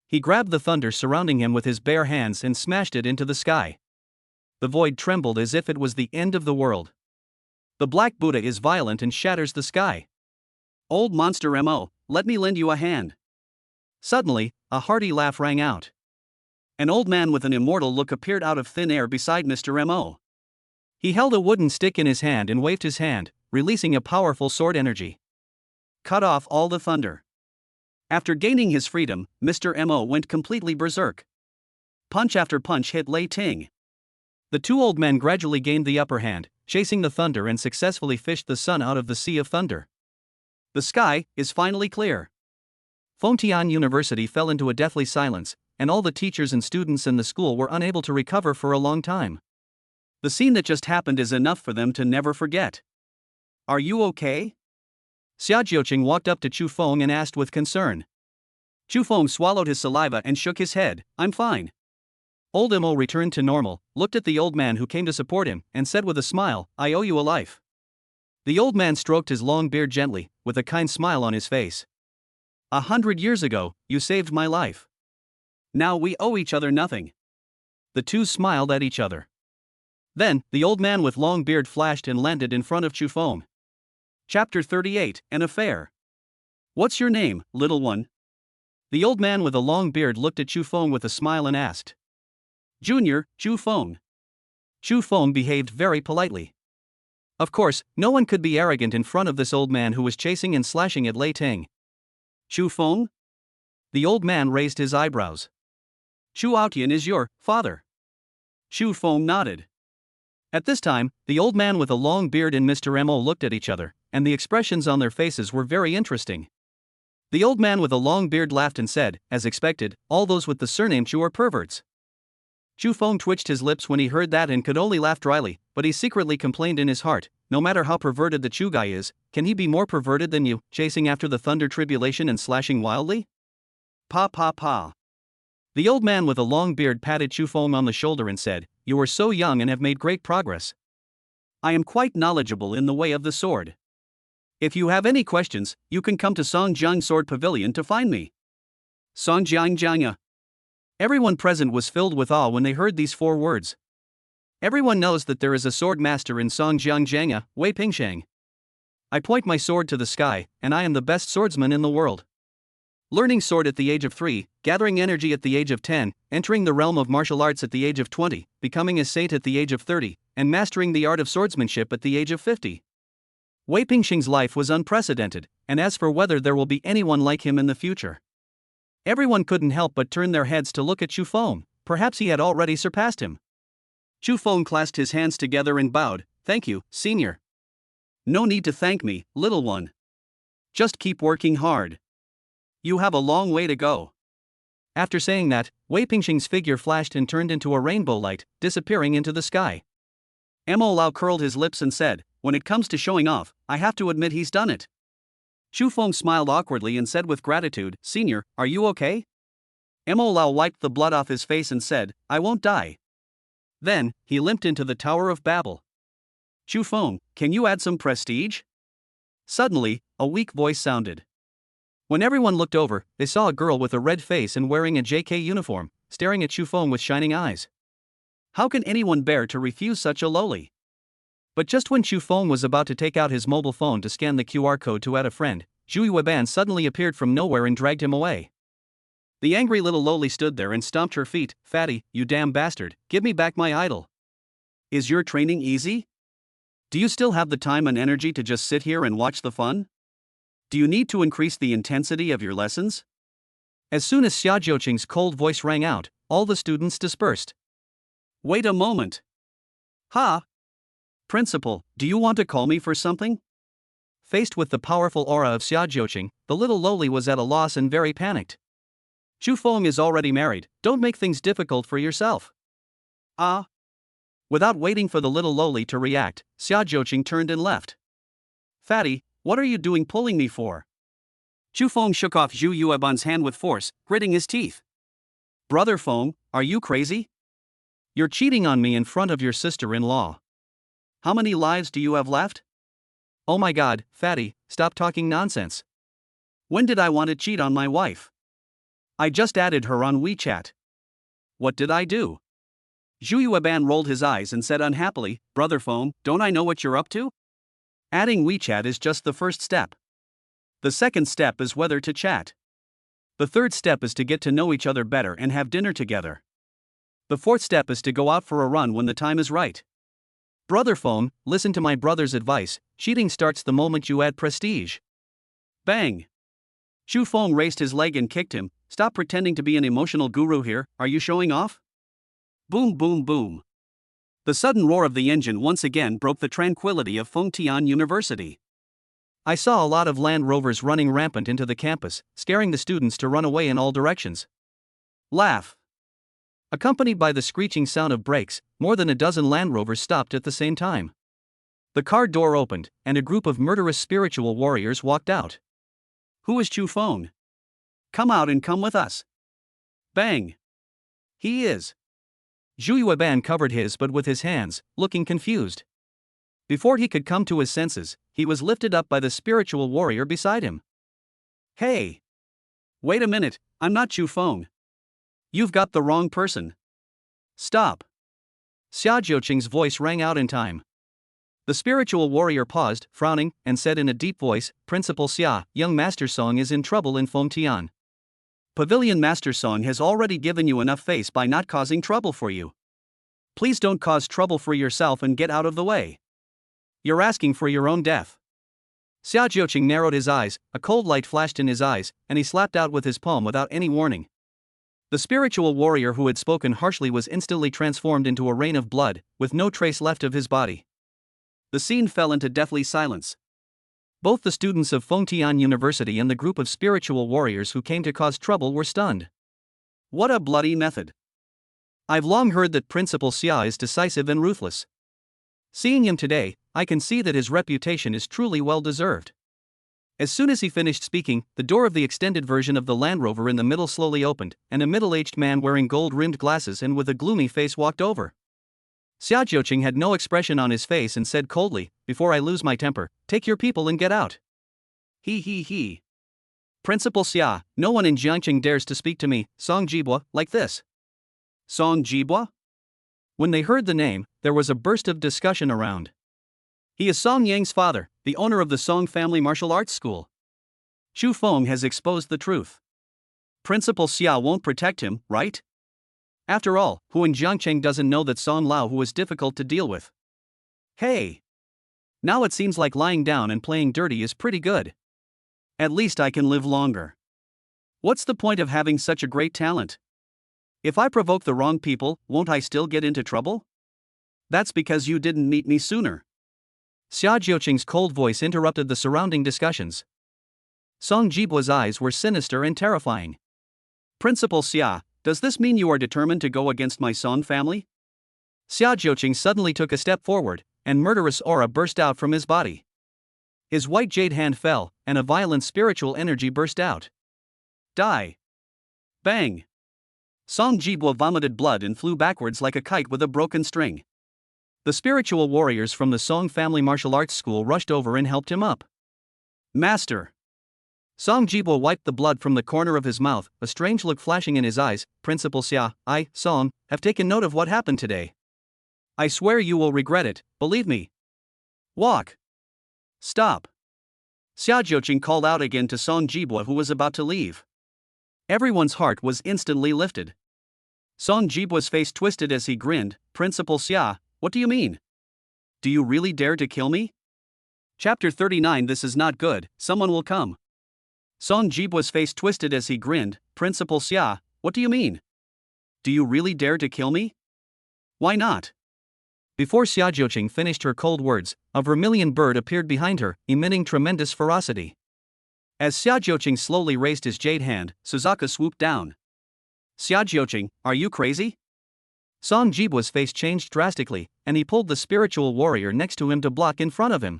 He grabbed the thunder surrounding him with his bare hands and smashed it into the sky. The void trembled as if it was the end of the world. The black Buddha is violent and shatters the sky. "Old monster Mo, let me lend you a hand." Suddenly, a hearty laugh rang out. An old man with an immortal look appeared out of thin air beside Mr. Mo. He held a wooden stick in his hand and waved his hand, releasing a powerful sword energy. Cut off all the thunder. After gaining his freedom, Mr. Mo went completely berserk. Punch after punch hit Lei Ting. The two old men gradually gained the upper hand, chasing the thunder and successfully fished the sun out of the sea of thunder. The sky is finally clear. Fengtian University fell into a deathly silence, and all the teachers and students in the school were unable to recover for a long time. The scene that just happened is enough for them to never forget. "Are you okay?" Xia Jiuqing walked up to Chu Feng and asked with concern. Chu Feng swallowed his saliva and shook his head, "I'm fine." Old Mo returned to normal, looked at the old man who came to support him, and said with a smile, "I owe you a life." The old man stroked his long beard gently, with a kind smile on his face. 100 years ago, you saved my life. Now we owe each other nothing." The two smiled at each other. Then, the old man with long beard flashed and landed in front of Chu Feng. Chapter 38, An Affair. "What's your name, little one?" The old man with a long beard looked at Chu Feng with a smile and asked. "Junior, Chu Feng." Chu Feng behaved very politely. Of course, no one could be arrogant in front of this old man who was chasing and slashing at Lei Ting. "Chu Feng?" The old man raised his eyebrows. "Chu Aotian is your father." Chu Feng nodded. At this time, the old man with a long beard and Mr. Mo looked at each other, and the expressions on their faces were very interesting. The old man with a long beard laughed and said, as expected, "All those with the surname Chu are perverts." Chu Feng twitched his lips when he heard that and could only laugh dryly, but he secretly complained in his heart, "No matter how perverted the Chu guy is, can he be more perverted than you, chasing after the thunder tribulation and slashing wildly?" Pa pa pa. The old man with a long beard patted Chu Feng on the shoulder and said, "You are so young and have made great progress. I am quite knowledgeable in the way of the sword. If you have any questions, you can come to Songjiang Sword Pavilion to find me." Songjiang Jiangya. Everyone present was filled with awe when they heard these 4 words. Everyone knows that there is a sword master in Songjiang Jiangya, Wei Pingshang. I point my sword to the sky, and I am the best swordsman in the world. Learning sword at the age of 3, gathering energy at the age of 10, entering the realm of martial arts at the age of 20, becoming a saint at the age of 30, and mastering the art of swordsmanship at the age of 50. Wei Pingshing's life was unprecedented, and as for whether there will be anyone like him in the future, everyone couldn't help but turn their heads to look at Chu Feng. Perhaps he had already surpassed him. Chu Feng clasped his hands together and bowed, "Thank you, senior." No need to thank me, little one. Just keep working hard. You have a long way to go. After saying that, Wei Pingxing's figure flashed and turned into a rainbow light, disappearing into the sky. Mo Lao curled his lips and said, when it comes to showing off, I have to admit he's done it. Chu Feng smiled awkwardly and said with gratitude, Senior, are you okay? Mo Lao wiped the blood off his face and said, I won't die. Then, he limped into the Tower of Babel. Chu Feng, can you add some prestige? Suddenly, a weak voice sounded. When everyone looked over, they saw a girl with a red face and wearing a JK uniform, staring at Chu Feng with shining eyes. How can anyone bear to refuse such a lowly? But just when Chu Feng was about to take out his mobile phone to scan the QR code to add a friend, Zhu Yueban suddenly appeared from nowhere and dragged him away. The angry little lowly stood there and stomped her feet. Fatty, you damn bastard, give me back my idol. Is your training easy? Do you still have the time and energy to just sit here and watch the fun? Do you need to increase the intensity of your lessons? As soon as Xia Jiuqing's cold voice rang out, all the students dispersed. Wait a moment. Ha! Principal, do you want to call me for something? Faced with the powerful aura of Xia Jiuqing, the little lowly was at a loss and very panicked. Chu Feng is already married, don't make things difficult for yourself. Ah! Without waiting for the little lowly to react, Xia Jiuqing turned and left. Fatty, what are you doing pulling me for? Chu Feng shook off Zhu Yueban's hand with force, gritting his teeth. Brother Feng, are you crazy? You're cheating on me in front of your sister-in-law. How many lives do you have left? Oh my god, Fatty, stop talking nonsense. When did I want to cheat on my wife? I just added her on WeChat. What did I do? Zhu Yueban rolled his eyes and said unhappily, Brother Feng, don't I know what you're up to? Adding WeChat is just the first step. The second step is whether to chat. The third step is to get to know each other better and have dinner together. The fourth step is to go out for a run when the time is right. Brother Feng, listen to my brother's advice, cheating starts the moment you add prestige. Bang! Chu Feng raised his leg and kicked him. Stop pretending to be an emotional guru here, are you showing off? Boom boom boom. The sudden roar of the engine once again broke the tranquility of Fengtian University. I saw a lot of Land Rovers running rampant into the campus, scaring the students to run away in all directions. Laugh. Accompanied by the screeching sound of brakes, more than a dozen Land Rovers stopped at the same time. The car door opened, and a group of murderous spiritual warriors walked out. Who is Chu Feng? Come out and come with us. Bang. He is. Zhu Yueban covered his butt with his hands, looking confused. Before he could come to his senses, he was lifted up by the spiritual warrior beside him. Hey! Wait a minute, I'm not Chu Feng. You've got the wrong person. Stop. Xia Jiuqing's voice rang out in time. The spiritual warrior paused, frowning, and said in a deep voice, Principal Xia, young Master Song is in trouble in Fengtian. Pavilion Master Song has already given you enough face by not causing trouble for you. Please don't cause trouble for yourself and get out of the way. You're asking for your own death. Xia Jiuqing narrowed his eyes, a cold light flashed in his eyes, and he slapped out with his palm without any warning. The spiritual warrior who had spoken harshly was instantly transformed into a rain of blood, with no trace left of his body. The scene fell into deathly silence. Both the students of Fengtian University and the group of spiritual warriors who came to cause trouble were stunned. What a bloody method. I've long heard that Principal Xia is decisive and ruthless. Seeing him today, I can see that his reputation is truly well deserved. As soon as he finished speaking, the door of the extended version of the Land Rover in the middle slowly opened, and a middle-aged man wearing gold-rimmed glasses and with a gloomy face walked over. Xia Jiuqing had no expression on his face and said coldly, Before I lose my temper, take your people and get out. He. Principal Xia, no one in Jiangqing dares to speak to me, Song Jibua, like this. Song Jibua? When they heard the name, there was a burst of discussion around. He is Song Yang's father, the owner of the Song family martial arts school. Chu Feng has exposed the truth. Principal Xia won't protect him, right? After all, who in Jiangqing doesn't know that Song Lao who is difficult to deal with? Hey! Now it seems like lying down and playing dirty is pretty good. At least I can live longer. What's the point of having such a great talent? If I provoke the wrong people, won't I still get into trouble? That's because you didn't meet me sooner. Xia Jiuqing's cold voice interrupted the surrounding discussions. Song Jibua's eyes were sinister and terrifying. Principal Xia, does this mean you are determined to go against my Song family? Xia Jiuqing suddenly took a step forward, and murderous aura burst out from his body. His white jade hand fell, and a violent spiritual energy burst out. Die! Bang! Song Jibua vomited blood and flew backwards like a kite with a broken string. The spiritual warriors from the Song family martial arts school rushed over and helped him up. Master! Song Jibua wiped the blood from the corner of his mouth, a strange look flashing in his eyes. Principal Xia, I, Song, have taken note of what happened today. I swear you will regret it, believe me. Walk! Stop! Xia Jiuqing called out again to Song Jibua, who was about to leave. Everyone's heart was instantly lifted. Song Jibua's face twisted as he grinned. Principal Xia, what do you mean? Do you really dare to kill me? Chapter 39. This is not good, someone will come. Song Jibua's face twisted as he grinned. Principal Xia, what do you mean? Do you really dare to kill me? Why not? Before Xia Jiuqing finished her cold words, a vermilion bird appeared behind her, emitting tremendous ferocity. As Xia Jiuqing slowly raised his jade hand, Suzaku swooped down. Xia Jiuqing, are you crazy? Song Jibua's face changed drastically, and he pulled the spiritual warrior next to him to block in front of him.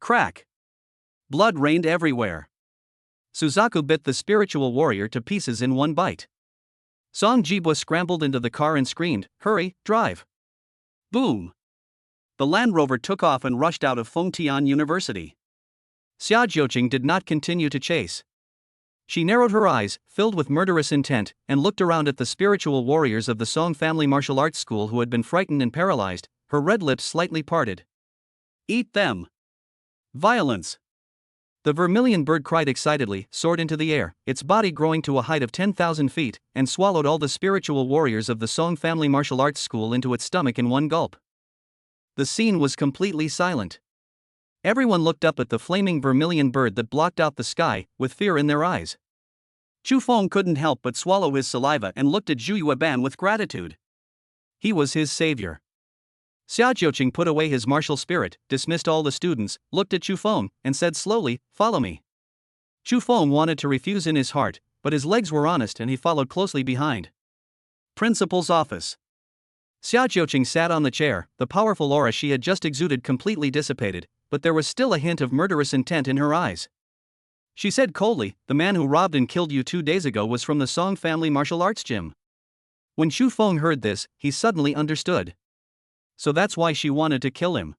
Crack! Blood rained everywhere. Suzaku bit the spiritual warrior to pieces in one bite. Song Jibua scrambled into the car and screamed, "Hurry, drive!" Boom! The Land Rover took off and rushed out of Fengtian University. Xia Jiuqing did not continue to chase. She narrowed her eyes, filled with murderous intent, and looked around at the spiritual warriors of the Song family martial arts school who had been frightened and paralyzed, her red lips slightly parted. Eat them! Violence! The vermilion bird cried excitedly, soared into the air, its body growing to a height of 10,000 feet, and swallowed all the spiritual warriors of the Song family martial arts school into its stomach in one gulp. The scene was completely silent. Everyone looked up at the flaming vermilion bird that blocked out the sky, with fear in their eyes. Chu Feng couldn't help but swallow his saliva and looked at Zhu Yueban with gratitude. He was his savior. Xia Jiuqing put away his martial spirit, dismissed all the students, looked at Chu Feng, and said slowly, "Follow me." Chu Feng wanted to refuse in his heart, but his legs were honest and he followed closely behind. Principal's office. Xia Jiuqing sat on the chair, the powerful aura she had just exuded completely dissipated, but there was still a hint of murderous intent in her eyes. She said coldly, "The man who robbed and killed you 2 days ago was from the Song family martial arts gym." When Chu Feng heard this, he suddenly understood. So that's why she wanted to kill him.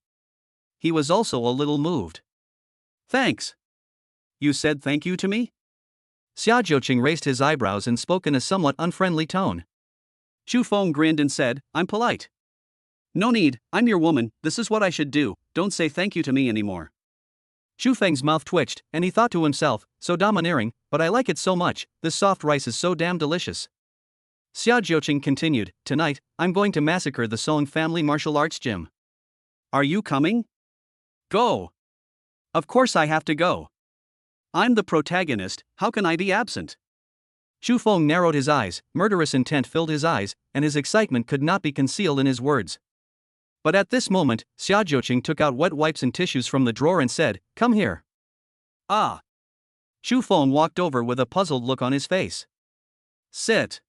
He was also a little moved. "Thanks. You said thank you to me?" Xia Jiuqing raised his eyebrows and spoke in a somewhat unfriendly tone. Chu Feng grinned and said, "I'm polite. No need, I'm your woman, this is what I should do, don't say thank you to me anymore." Chu Feng's mouth twitched, and he thought to himself, so domineering, but I like it so much, this soft rice is so damn delicious. Xia Jiuqing continued, "Tonight, I'm going to massacre the Song family martial arts gym. Are you coming?" "Go. Of course I have to go. I'm the protagonist, how can I be absent?" Chu Feng narrowed his eyes, murderous intent filled his eyes, and his excitement could not be concealed in his words. But at this moment, Xia Jiuqing took out wet wipes and tissues from the drawer and said, "Come here." Ah! Chu Feng walked over with a puzzled look on his face. "Sit.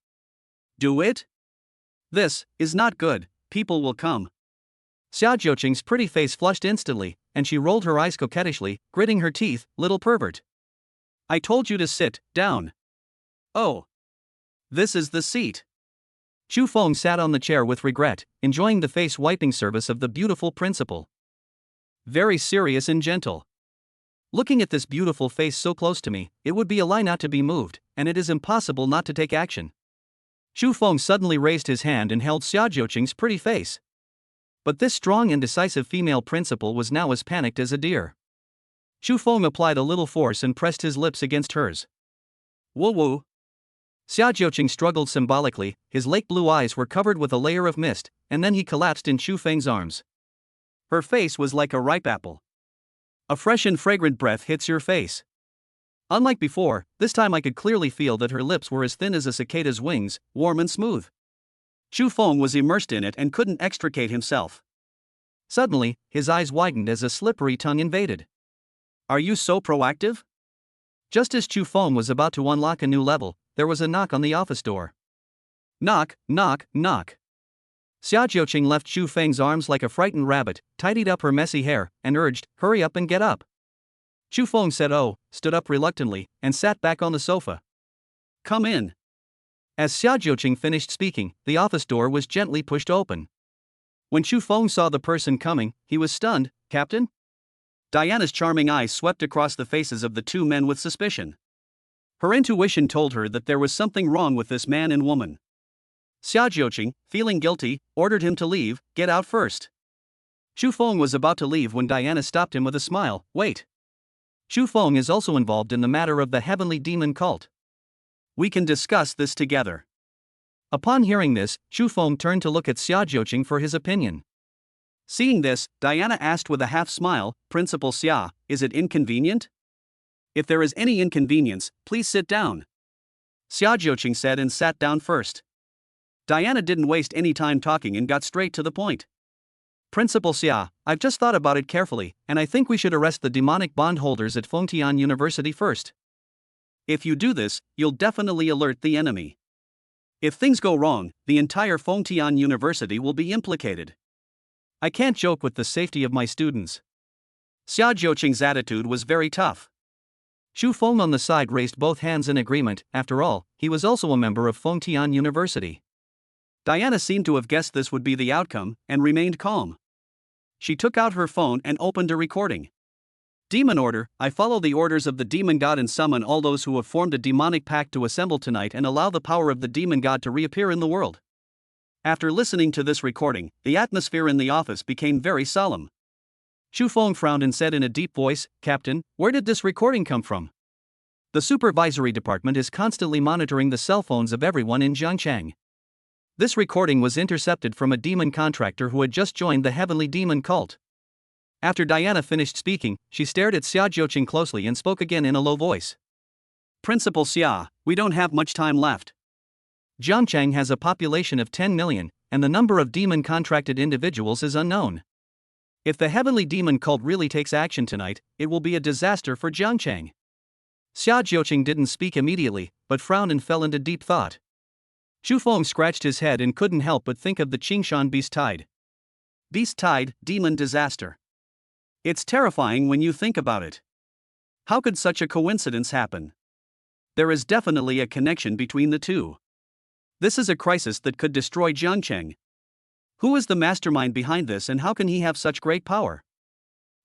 Do it? This is not good, people will come." Xia Jiuqing's pretty face flushed instantly, and she rolled her eyes coquettishly, gritting her teeth, "Little pervert. I told you to sit down." "Oh. This is the seat." Chu Feng sat on the chair with regret, enjoying the face-wiping service of the beautiful principal. Very serious and gentle. Looking at this beautiful face so close to me, it would be a lie not to be moved, and it is impossible not to take action. Chu Feng suddenly raised his hand and held Xia Jiuqing's pretty face. But this strong and decisive female principal was now as panicked as a deer. Chu Feng applied a little force and pressed his lips against hers. "Woo-woo." Xia Jiuqing struggled symbolically, his lake blue eyes were covered with a layer of mist, and then he collapsed in Chu Feng's arms. Her face was like a ripe apple. A fresh and fragrant breath hits your face. Unlike before, this time I could clearly feel that her lips were as thin as a cicada's wings, warm and smooth. Chu Feng was immersed in it and couldn't extricate himself. Suddenly, his eyes widened as a slippery tongue invaded. Are you so proactive? Just as Chu Feng was about to unlock a new level, there was a knock on the office door. Knock, knock, knock. Xia Jiuqing left Chu Feng's arms like a frightened rabbit, tidied up her messy hair, and urged, "Hurry up and get up." Chu Feng said oh, stood up reluctantly, and sat back on the sofa. Come in. As Xia Jiuqing finished speaking, the office door was gently pushed open. When Chu Feng saw the person coming, he was stunned. Captain? Diana's charming eyes swept across the faces of the two men with suspicion. Her intuition told her that there was something wrong with this man and woman. Xia Jiuqing, feeling guilty, ordered him to leave. Get out first. Chu Feng was about to leave when Diana stopped him with a smile. Wait. Chu Feng is also involved in the matter of the heavenly demon cult. We can discuss this together. Upon hearing this, Chu Feng turned to look at Xia Jiuqing for his opinion. Seeing this, Diana asked with a half-smile, Principal Xia, is it inconvenient? If there is any inconvenience, please sit down. Xia Jiuqing said and sat down first. Diana didn't waste any time talking and got straight to the point. Principal Xia, I've just thought about it carefully, and I think we should arrest the demonic bondholders at Fengtian University first. If you do this, you'll definitely alert the enemy. If things go wrong, the entire Fengtian University will be implicated. I can't joke with the safety of my students. Xia Jiuqing's attitude was very tough. Chu Feng on the side raised both hands in agreement. After all, he was also a member of Fengtian University. Diana seemed to have guessed this would be the outcome, and remained calm. She took out her phone and opened a recording. Demon order, I follow the orders of the demon god and summon all those who have formed a demonic pact to assemble tonight and allow the power of the demon god to reappear in the world. After listening to this recording, the atmosphere in the office became very solemn. Chu Feng frowned and said in a deep voice, Captain, where did this recording come from? The supervisory department is constantly monitoring the cell phones of everyone in Zhangchang. This recording was intercepted from a demon contractor who had just joined the heavenly demon cult. After Diana finished speaking, she stared at Xia Jiuqing closely and spoke again in a low voice. Principal Xia, we don't have much time left. Zhangchang has a population of 10 million, and the number of demon-contracted individuals is unknown. If the heavenly demon cult really takes action tonight, it will be a disaster for Zhangchang. Xia Jiuqing didn't speak immediately, but frowned and fell into deep thought. Chu Feng scratched his head and couldn't help but think of the Qingshan Beast Tide. Beast Tide, demon disaster. It's terrifying when you think about it. How could such a coincidence happen? There is definitely a connection between the two. This is a crisis that could destroy Zhangcheng. Who is the mastermind behind this and how can he have such great power?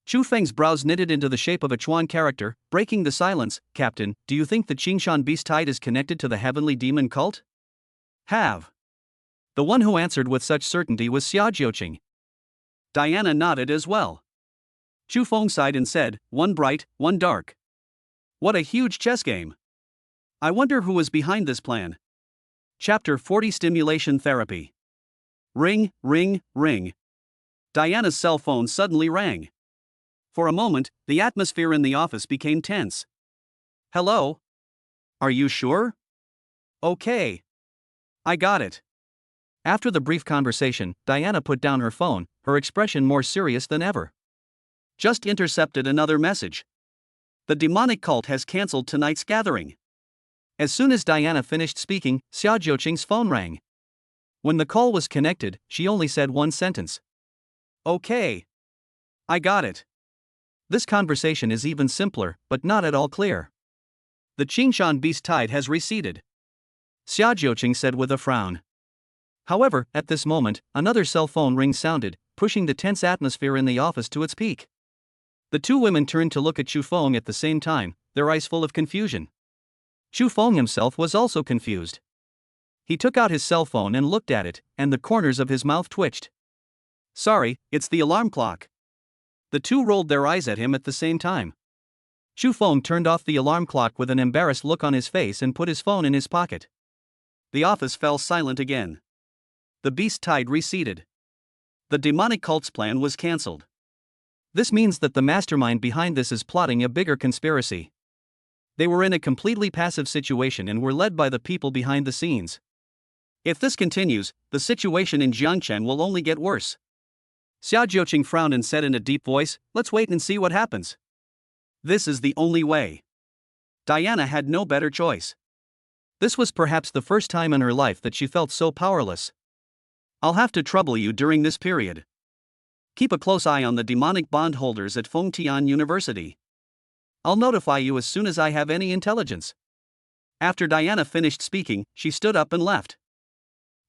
Chu Feng's brows knitted into the shape of a Chuan character, breaking the silence. Captain, do you think the Qingshan Beast Tide is connected to the heavenly demon cult? Have. The one who answered with such certainty was Xia Jiuqing. Diana nodded as well. Chu Feng sighed and said, one bright, one dark. What a huge chess game. I wonder who was behind this plan. Chapter 40 Stimulation Therapy. Ring, ring, ring. Diana's cell phone suddenly rang. For a moment, the atmosphere in the office became tense. Hello? Are you sure? Okay. I got it. After the brief conversation, Diana put down her phone, her expression more serious than ever. Just intercepted another message. The demonic cult has cancelled tonight's gathering. As soon as Diana finished speaking, Xia Jiuqing's phone rang. When the call was connected, she only said one sentence. Okay. I got it. This conversation is even simpler, but not at all clear. The Qingshan Beast Tide has receded. Xia Jiuqing said with a frown. However, at this moment, another cell phone ring sounded, pushing the tense atmosphere in the office to its peak. The two women turned to look at Chu Feng at the same time, their eyes full of confusion. Chu Feng himself was also confused. He took out his cell phone and looked at it, and the corners of his mouth twitched. Sorry, it's the alarm clock. The two rolled their eyes at him at the same time. Chu Feng turned off the alarm clock with an embarrassed look on his face and put his phone in his pocket. The office fell silent again. The beast tide receded. The demonic cult's plan was cancelled. This means that the mastermind behind this is plotting a bigger conspiracy. They were in a completely passive situation and were led by the people behind the scenes. If this continues, the situation in Jiangchen will only get worse. Xia Jiuqing frowned and said in a deep voice, "Let's wait and see what happens. This is the only way." Diana had no better choice. This was perhaps the first time in her life that she felt so powerless. "I'll have to trouble you during this period. Keep a close eye on the demonic bondholders at Fengtian University. I'll notify you as soon as I have any intelligence." After Diana finished speaking, she stood up and left.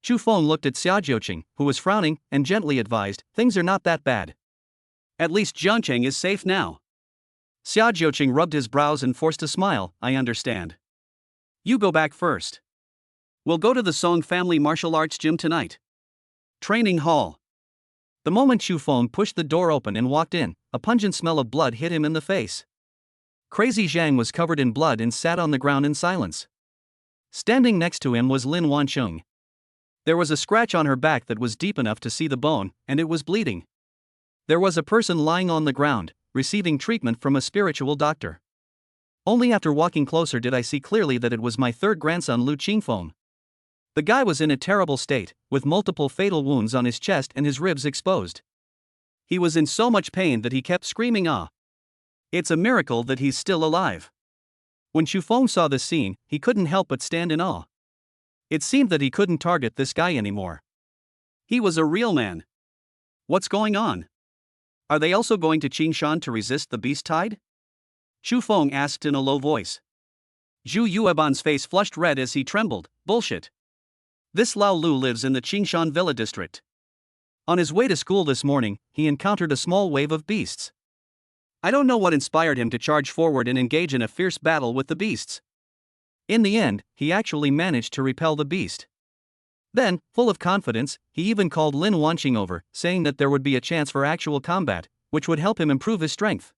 Chu Feng looked at Xia Jiuqing, who was frowning, and gently advised, "Things are not that bad. At least Jiangcheng is safe now." Xia Jiuqing rubbed his brows and forced a smile. "I understand. You go back first. We'll go to the Song family martial arts gym tonight. Training hall." The moment Chu Feng pushed the door open and walked in, a pungent smell of blood hit him in the face. Crazy Zhang was covered in blood and sat on the ground in silence. Standing next to him was Lin Wancheng. There was a scratch on her back that was deep enough to see the bone, and it was bleeding. There was a person lying on the ground, receiving treatment from a spiritual doctor. Only after walking closer did I see clearly that it was my third grandson Lu Qingfeng. The guy was in a terrible state, with multiple fatal wounds on his chest and his ribs exposed. He was in so much pain that he kept screaming, "Ah! It's a miracle that he's still alive." When Chu Feng saw this scene, he couldn't help but stand in awe. It seemed that he couldn't target this guy anymore. He was a real man. What's going on? Are they also going to Qingshan to resist the beast tide? Chu Feng asked in a low voice. Zhu Yueban's face flushed red as he trembled. "Bullshit. This Lao Lu lives in the Qingshan Villa district. On his way to school this morning, he encountered a small wave of beasts. I don't know what inspired him to charge forward and engage in a fierce battle with the beasts. In the end, he actually managed to repel the beast. Then, full of confidence, he even called Lin Wanqing over, saying that there would be a chance for actual combat, which would help him improve his strength.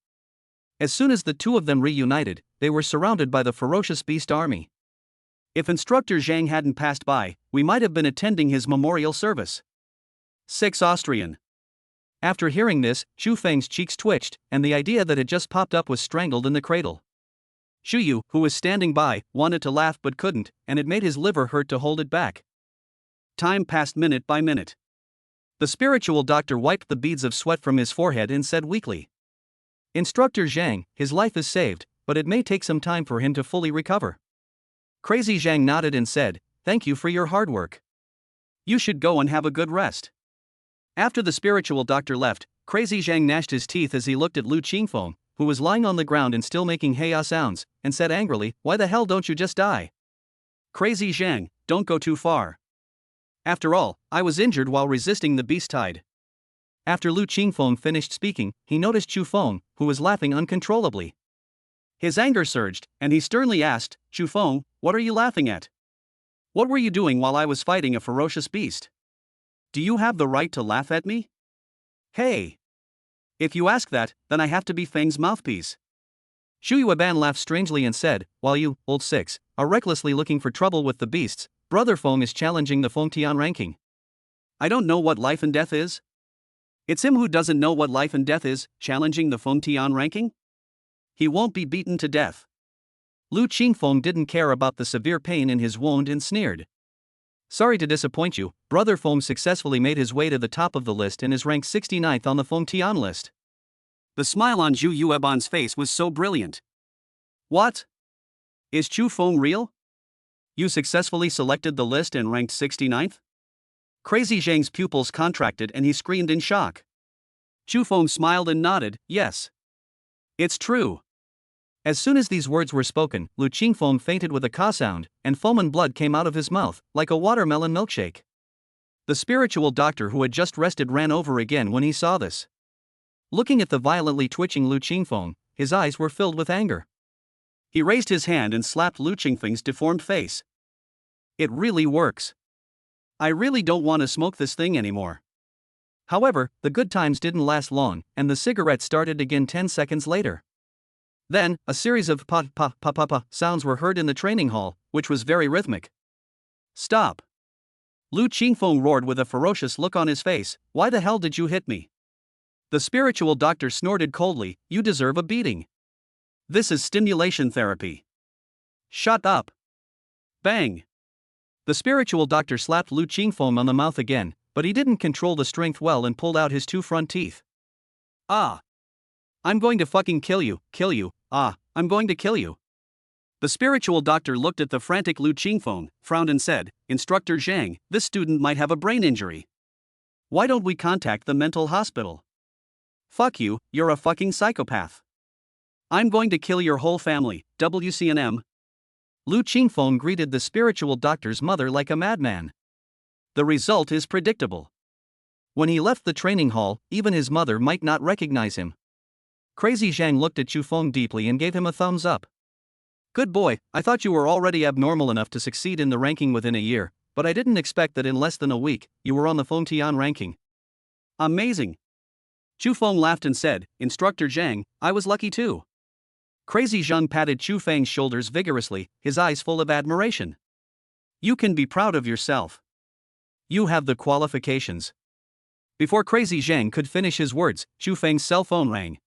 As soon as the two of them reunited, they were surrounded by the ferocious beast army. If Instructor Zhang hadn't passed by, we might have been attending his memorial service." 6 Austrian. After hearing this, Chu Feng's cheeks twitched, and the idea that had just popped up was strangled in the cradle. Xu Yu, who was standing by, wanted to laugh but couldn't, and it made his liver hurt to hold it back. Time passed minute by minute. The spiritual doctor wiped the beads of sweat from his forehead and said weakly, "Instructor Zhang, his life is saved, but it may take some time for him to fully recover." Crazy Zhang nodded and said, "Thank you for your hard work. You should go and have a good rest." After the spiritual doctor left, Crazy Zhang gnashed his teeth as he looked at Lu Qingfeng, who was lying on the ground and still making hey-ah sounds, and said angrily, "Why the hell don't you just die? Crazy Zhang, don't go too far. After all, I was injured while resisting the beast tide." After Lu Qingfeng finished speaking, he noticed Chu Feng, who was laughing uncontrollably. His anger surged, and he sternly asked, "Chu Feng, what are you laughing at? What were you doing while I was fighting a ferocious beast? Do you have the right to laugh at me? Hey! If you ask that, then I have to be Feng's mouthpiece." Xu Yueban laughed strangely and said, "While you, old six, are recklessly looking for trouble with the beasts, Brother Feng is challenging the Fengtian ranking. I don't know what life and death is? It's him who doesn't know what life and death is, challenging the Fengtian ranking? He won't be beaten to death." Lu Qingfeng didn't care about the severe pain in his wound and sneered. "Sorry to disappoint you, Brother Feng successfully made his way to the top of the list and is ranked 69th on the Fengtian list." The smile on Zhu Yueban's face was so brilliant. "What? Is Chu Feng real? You successfully selected the list and ranked 69th? Crazy Zhang's pupils contracted and he screamed in shock. Chu Feng smiled and nodded, "Yes. It's true." As soon as these words were spoken, Lu Qingfeng fainted with a caw sound, and foam and blood came out of his mouth, like a watermelon milkshake. The spiritual doctor who had just rested ran over again when he saw this. Looking at the violently twitching Lu Qingfeng, his eyes were filled with anger. He raised his hand and slapped Lu Qingfeng's deformed face. "It really works. I really don't want to smoke this thing anymore." However, the good times didn't last long, and the cigarette started again 10 seconds later. Then, a series of pa sounds were heard in the training hall, which was very rhythmic. "Stop!" Lu Qingfeng roared with a ferocious look on his face, "Why the hell did you hit me?" The spiritual doctor snorted coldly, "You deserve a beating. This is stimulation therapy. Shut up." Bang! The spiritual doctor slapped Lu Qingfeng on the mouth again, But he didn't control the strength well and pulled out his 2 front teeth. Ah! I'm going to fucking kill you, I'm going to kill you. The spiritual doctor looked at the frantic Lu Qingfeng, frowned and said, Instructor Zhang, this student might have a brain injury. Why don't we contact the mental hospital? Fuck you, you're a fucking psychopath. I'm going to kill your whole family, WCNM. Lu Qingfeng greeted the spiritual doctor's mother like a madman. The result is predictable. When he left the training hall, even his mother might not recognize him. Crazy Zhang looked at Chu Feng deeply and gave him a thumbs up. Good boy, I thought you were already abnormal enough to succeed in the ranking within a year, but I didn't expect that in less than a week, you were on the Feng Tian ranking. Amazing. Chu Feng laughed and said, Instructor Zhang, I was lucky too. Crazy Zhang patted Chu Feng's shoulders vigorously, his eyes full of admiration. You can be proud of yourself. You have the qualifications. Before Crazy Zhang could finish his words, Chu Feng's cell phone rang.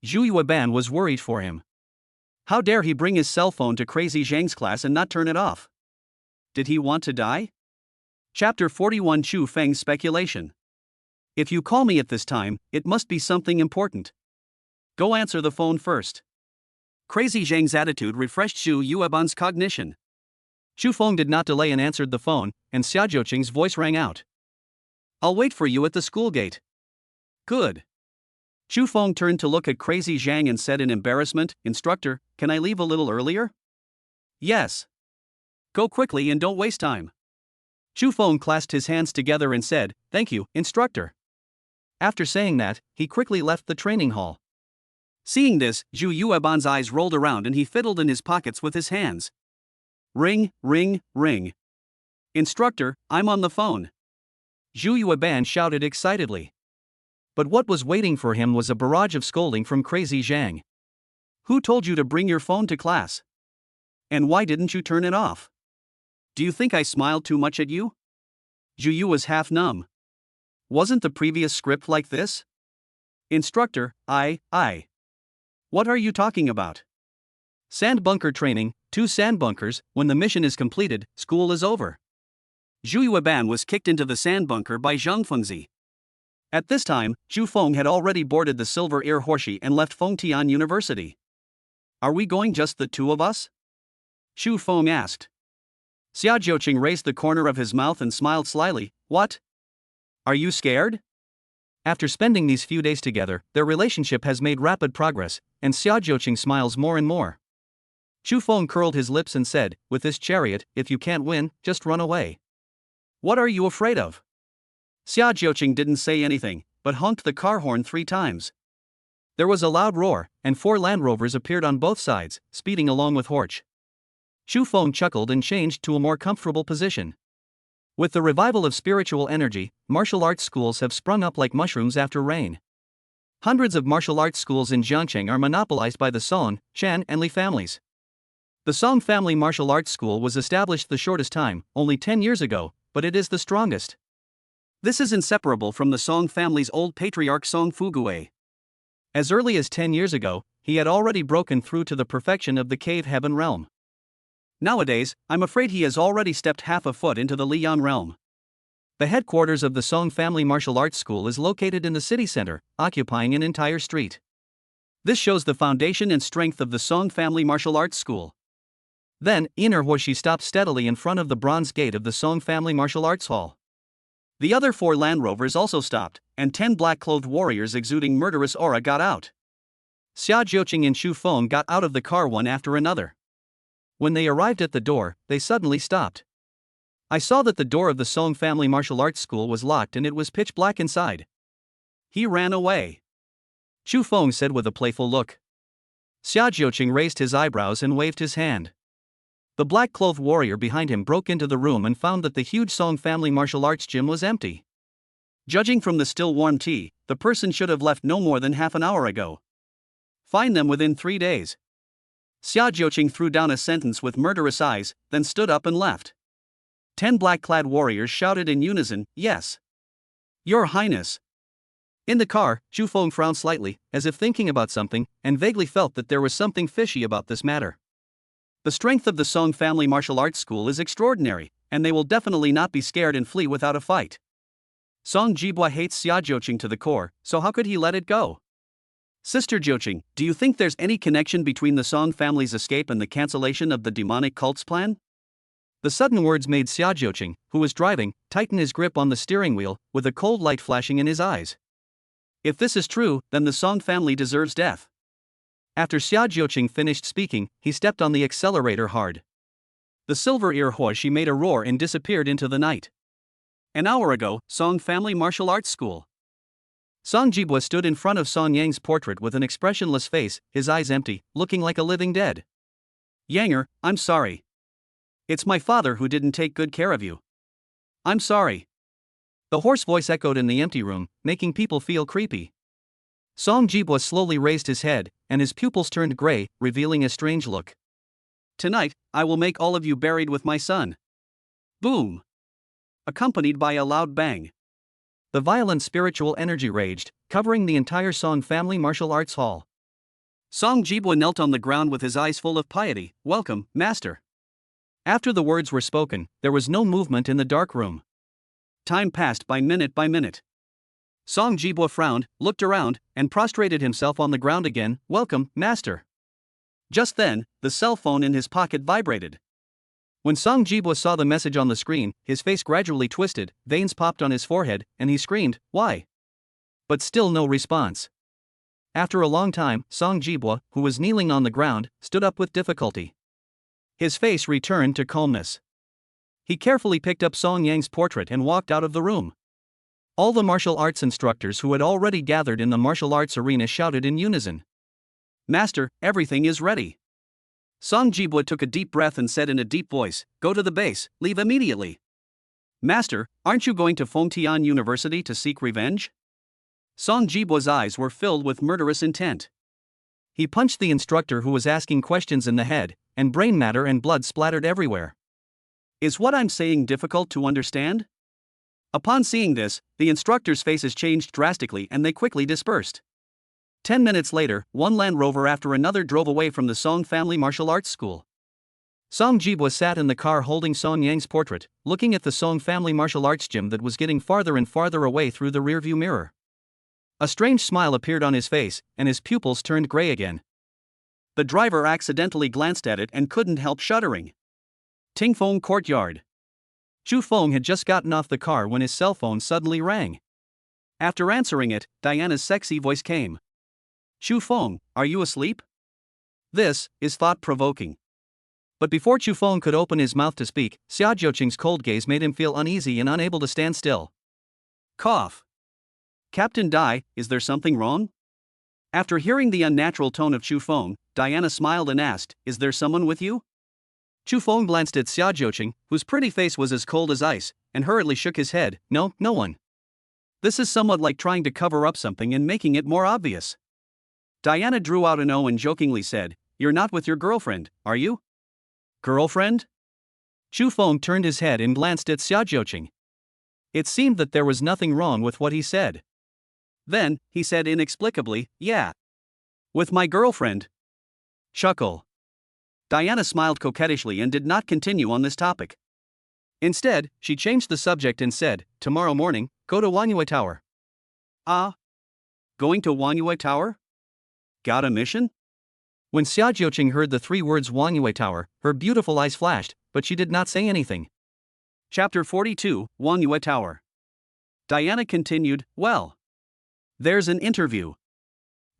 Zhu Yueban was worried for him. How dare he bring his cell phone to Crazy Zhang's class and not turn it off? Did he want to die? Chapter 41 Chu Feng's speculation. If you call me at this time, it must be something important. Go answer the phone first. Crazy Zhang's attitude refreshed Zhu Yueban's cognition. Chu Feng did not delay and answered the phone, and Xia Jiuqing's voice rang out. I'll wait for you at the school gate. Good. Chu Feng turned to look at Crazy Zhang and said in embarrassment, Instructor, can I leave a little earlier? Yes. Go quickly and don't waste time. Chu Feng clasped his hands together and said, Thank you, Instructor. After saying that, he quickly left the training hall. Seeing this, Zhu Yueban's eyes rolled around and he fiddled in his pockets with his hands. Ring, ring, ring. Instructor, I'm on the phone. Zhu Yueban shouted excitedly. But what was waiting for him was a barrage of scolding from Crazy Zhang. Who told you to bring your phone to class? And why didn't you turn it off? Do you think I smiled too much at you? Zhu Yu was half numb. Wasn't the previous script like this? Instructor, I. What are you talking about? Sand bunker training, 2 sand bunkers, when the mission is completed, school is over. Zhu Yueban was kicked into the sand bunker by Zhang Fengzi. At this time, Chu Feng had already boarded the Silver Air Horsey and left Fengtian University. Are we going just the 2 of us? Chu Feng asked. Xia Jiuqing raised the corner of his mouth and smiled slyly. What? Are you scared? After spending these few days together, their relationship has made rapid progress, and Xia Jiuqing smiles more and more. Chu Feng curled his lips and said, With this chariot, if you can't win, just run away. What are you afraid of? Xia Jiuqing didn't say anything, but honked the car horn 3 times. There was a loud roar, and 4 Land Rovers appeared on both sides, speeding along with Horch. Chu Feng chuckled and changed to a more comfortable position. With the revival of spiritual energy, martial arts schools have sprung up like mushrooms after rain. Hundreds of martial arts schools in Jiangcheng are monopolized by the Song, Chan, and Li families. The Song family martial arts school was established the shortest time, only 10 years ago, but it is the strongest. This is inseparable from the Song family's old patriarch Song Fuguei. As early as 10 years ago, he had already broken through to the perfection of the cave heaven realm. Nowadays, I'm afraid he has already stepped half a foot into the Liyang realm. The headquarters of the Song family martial arts school is located in the city center, occupying an entire street. This shows the foundation and strength of the Song family martial arts school. Then, Inner Hoshi stopped steadily in front of the bronze gate of the Song family martial arts hall. The other 4 Land Rovers also stopped, and 10 black-clothed warriors exuding murderous aura got out. Xia Jiuqing and Chu Feng got out of the car one after another. When they arrived at the door, they suddenly stopped. I saw that the door of the Song family martial arts school was locked and it was pitch black inside. He ran away. Chu Feng said with a playful look. Xia Jiuqing raised his eyebrows and waved his hand. The black-clothed warrior behind him broke into the room and found that the huge Song family martial arts gym was empty. Judging from the still warm tea, the person should have left no more than half an hour ago. Find them within 3 days. Xia Jiuqing threw down a sentence with murderous eyes, then stood up and left. 10 black-clad warriors shouted in unison, Yes. Your Highness. In the car, Chu Feng frowned slightly, as if thinking about something, and vaguely felt that there was something fishy about this matter. The strength of the Song family martial arts school is extraordinary, and they will definitely not be scared and flee without a fight. Song Jibwa hates Xia Jiuqing to the core, so how could he let it go? Sister Jiuqing, do you think there's any connection between the Song family's escape and the cancellation of the demonic cult's plan? The sudden words made Xia Jiuqing, who was driving, tighten his grip on the steering wheel, with a cold light flashing in his eyes. If this is true, then the Song family deserves death. After Xia Jiuqing finished speaking, he stepped on the accelerator hard. The silver ear Huoshi made a roar and disappeared into the night. An hour ago, Song Family Martial Arts School. Song Jibwa stood in front of Song Yang's portrait with an expressionless face, his eyes empty, looking like a living dead. Yanger, I'm sorry. It's my father who didn't take good care of you. I'm sorry. The hoarse voice echoed in the empty room, making people feel creepy. Song Jibwa slowly raised his head, and his pupils turned gray, revealing a strange look. Tonight, I will make all of you buried with my son. Boom! Accompanied by a loud bang. The violent spiritual energy raged, covering the entire Song family martial arts hall. Song Jibwa knelt on the ground with his eyes full of piety. Welcome, master. After the words were spoken, there was no movement in the dark room. Time passed by minute by minute. Song Jibwa frowned, looked around, and prostrated himself on the ground again. Welcome, master. Just then, the cell phone in his pocket vibrated. When Song Jibwa saw the message on the screen, his face gradually twisted, veins popped on his forehead, and he screamed, "Why?" But still no response. After a long time, Song Jibwa, who was kneeling on the ground, stood up with difficulty. His face returned to calmness. He carefully picked up Song Yang's portrait and walked out of the room. All the martial arts instructors who had already gathered in the martial arts arena shouted in unison. Master, everything is ready. Song Jibwa took a deep breath and said in a deep voice, Go to the base, leave immediately. Master, aren't you going to Fengtian University to seek revenge? Song Jibwa's eyes were filled with murderous intent. He punched the instructor who was asking questions in the head, and brain matter and blood splattered everywhere. Is what I'm saying difficult to understand? Upon seeing this, the instructors' faces changed drastically and they quickly dispersed. 10 minutes later, one Land Rover after another drove away from the Song family martial arts school. Song Jibwa sat in the car holding Song Yang's portrait, looking at the Song family martial arts gym that was getting farther and farther away through the rearview mirror. A strange smile appeared on his face, and his pupils turned gray again. The driver accidentally glanced at it and couldn't help shuddering. Tingfeng Courtyard. Chu Feng had just gotten off the car when his cell phone suddenly rang. After answering it, Diana's sexy voice came. Chu Feng, are you asleep? This is thought-provoking. But before Chu Feng could open his mouth to speak, Xia Jiuqing's cold gaze made him feel uneasy and unable to stand still. Cough. Captain Dai, is there something wrong? After hearing the unnatural tone of Chu Feng, Diana smiled and asked, Is there someone with you? Chu Feng glanced at Xia Jiuqing, whose pretty face was as cold as ice, and hurriedly shook his head. No one. This is somewhat like trying to cover up something and making it more obvious. Diana drew out an O and jokingly said, You're not with your girlfriend, are you? Girlfriend? Chu Feng turned his head and glanced at Xia Jiuqing. It seemed that there was nothing wrong with what he said. Then, he said inexplicably, Yeah. With my girlfriend. Chuckle. Diana smiled coquettishly and did not continue on this topic. Instead, she changed the subject and said, Tomorrow morning, go to Wanyue Tower. Ah? Going to Wanyue Tower? Got a mission? When Xia Jiuqing heard the 3 words Wanyue Tower, her beautiful eyes flashed, but she did not say anything. Chapter 42, Wanyue Tower. Diana continued, Well. There's an interview.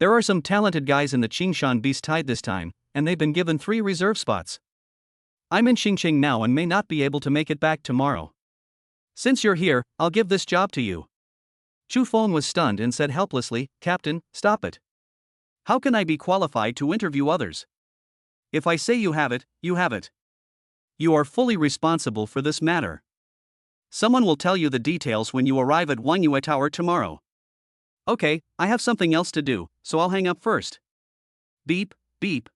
There are some talented guys in the Qingshan Beast Tide this time, and they've been given 3 reserve spots. I'm in Xingqing now and may not be able to make it back tomorrow. Since you're here, I'll give this job to you. Chu Feng was stunned and said helplessly, Captain, stop it. How can I be qualified to interview others? If I say you have it, you have it. You are fully responsible for this matter. Someone will tell you the details when you arrive at Wanyue Tower tomorrow. Okay, I have something else to do, so I'll hang up first. Beep, beep.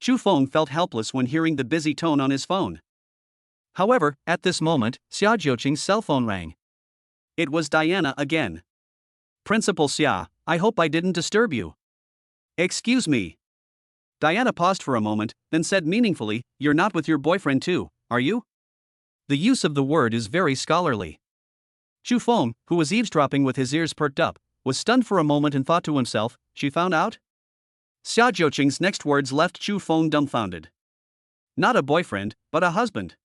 Chu Feng felt helpless when hearing the busy tone on his phone. However, at this moment, Xia Jiuqing's cell phone rang. It was Diana again. Principal Xia, I hope I didn't disturb you. Excuse me. Diana paused for a moment, then said meaningfully, You're not with your boyfriend too, are you? The use of the word is very scholarly. Chu Feng, who was eavesdropping with his ears perked up, was stunned for a moment and thought to himself, she found out? Xia Jiuqing's next words left Chu Feng dumbfounded. Not a boyfriend, but a husband.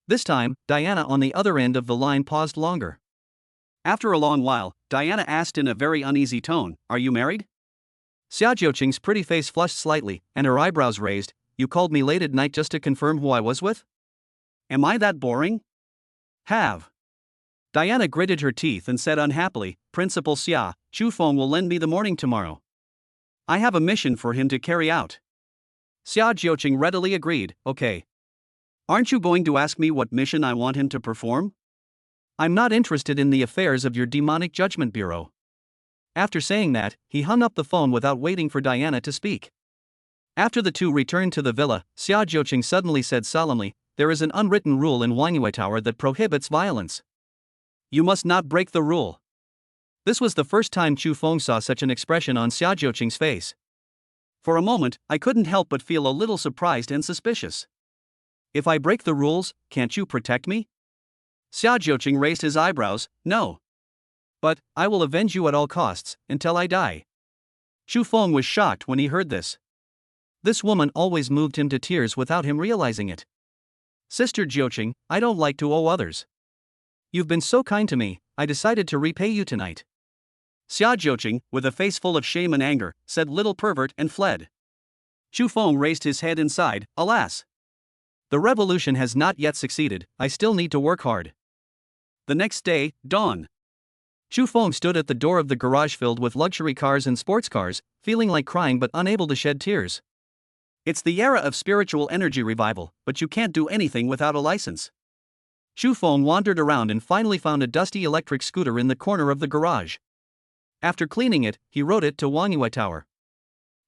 This time, Diana on the other end of the line paused longer. After a long while, Diana asked in a very uneasy tone, are you married? Xia Jiuqing's pretty face flushed slightly, and her eyebrows raised. You called me late at night just to confirm who I was with? Am I that boring? Have. Diana gritted her teeth and said unhappily, Principal Xia, Chu Feng will lend me the morning tomorrow. I have a mission for him to carry out. Xia Jiuqing readily agreed, okay. Aren't you going to ask me what mission I want him to perform? I'm not interested in the affairs of your demonic judgment bureau. After saying that, he hung up the phone without waiting for Diana to speak. After the two returned to the villa, Xia Jiuqing suddenly said solemnly, there is an unwritten rule in Wangyue Tower that prohibits violence. You must not break the rule. This was the first time Chu Feng saw such an expression on Xia Jiuqing's face. For a moment, I couldn't help but feel a little surprised and suspicious. If I break the rules, can't you protect me? Xia Jiuqing raised his eyebrows, no. But, I will avenge you at all costs, until I die. Chu Feng was shocked when he heard this. This woman always moved him to tears without him realizing it. Sister Jiuqing, I don't like to owe others. You've been so kind to me, I decided to repay you tonight. Xia Jiuqing, with a face full of shame and anger, said little pervert and fled. Chu Feng raised his head and sighed, alas. The revolution has not yet succeeded, I still need to work hard. The next day, dawn. Chu Feng stood at the door of the garage filled with luxury cars and sports cars, feeling like crying but unable to shed tears. It's the era of spiritual energy revival, but you can't do anything without a license. Chu Feng wandered around and finally found a dusty electric scooter in the corner of the garage. After cleaning it, he rode it to Wangyue Tower.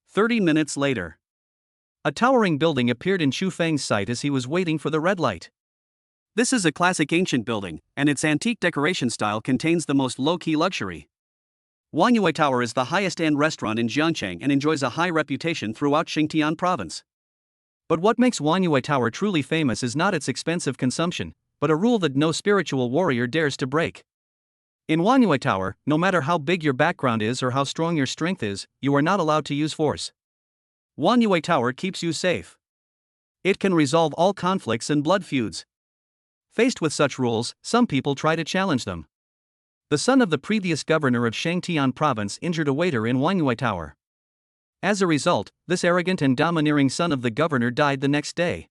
30 minutes later. A towering building appeared in Chu Feng's sight as he was waiting for the red light. This is a classic ancient building, and its antique decoration style contains the most low-key luxury. Wangyue Tower is the highest-end restaurant in Jiangcheng and enjoys a high reputation throughout Xinjiang province. But what makes Wangyue Tower truly famous is not its expensive consumption, but a rule that no spiritual warrior dares to break. In Wangyue Tower, no matter how big your background is or how strong your strength is, you are not allowed to use force. Wangyue Tower keeps you safe. It can resolve all conflicts and blood feuds. Faced with such rules, some people try to challenge them. The son of the previous governor of Shangtian province injured a waiter in Wangyue Tower. As a result, this arrogant and domineering son of the governor died the next day.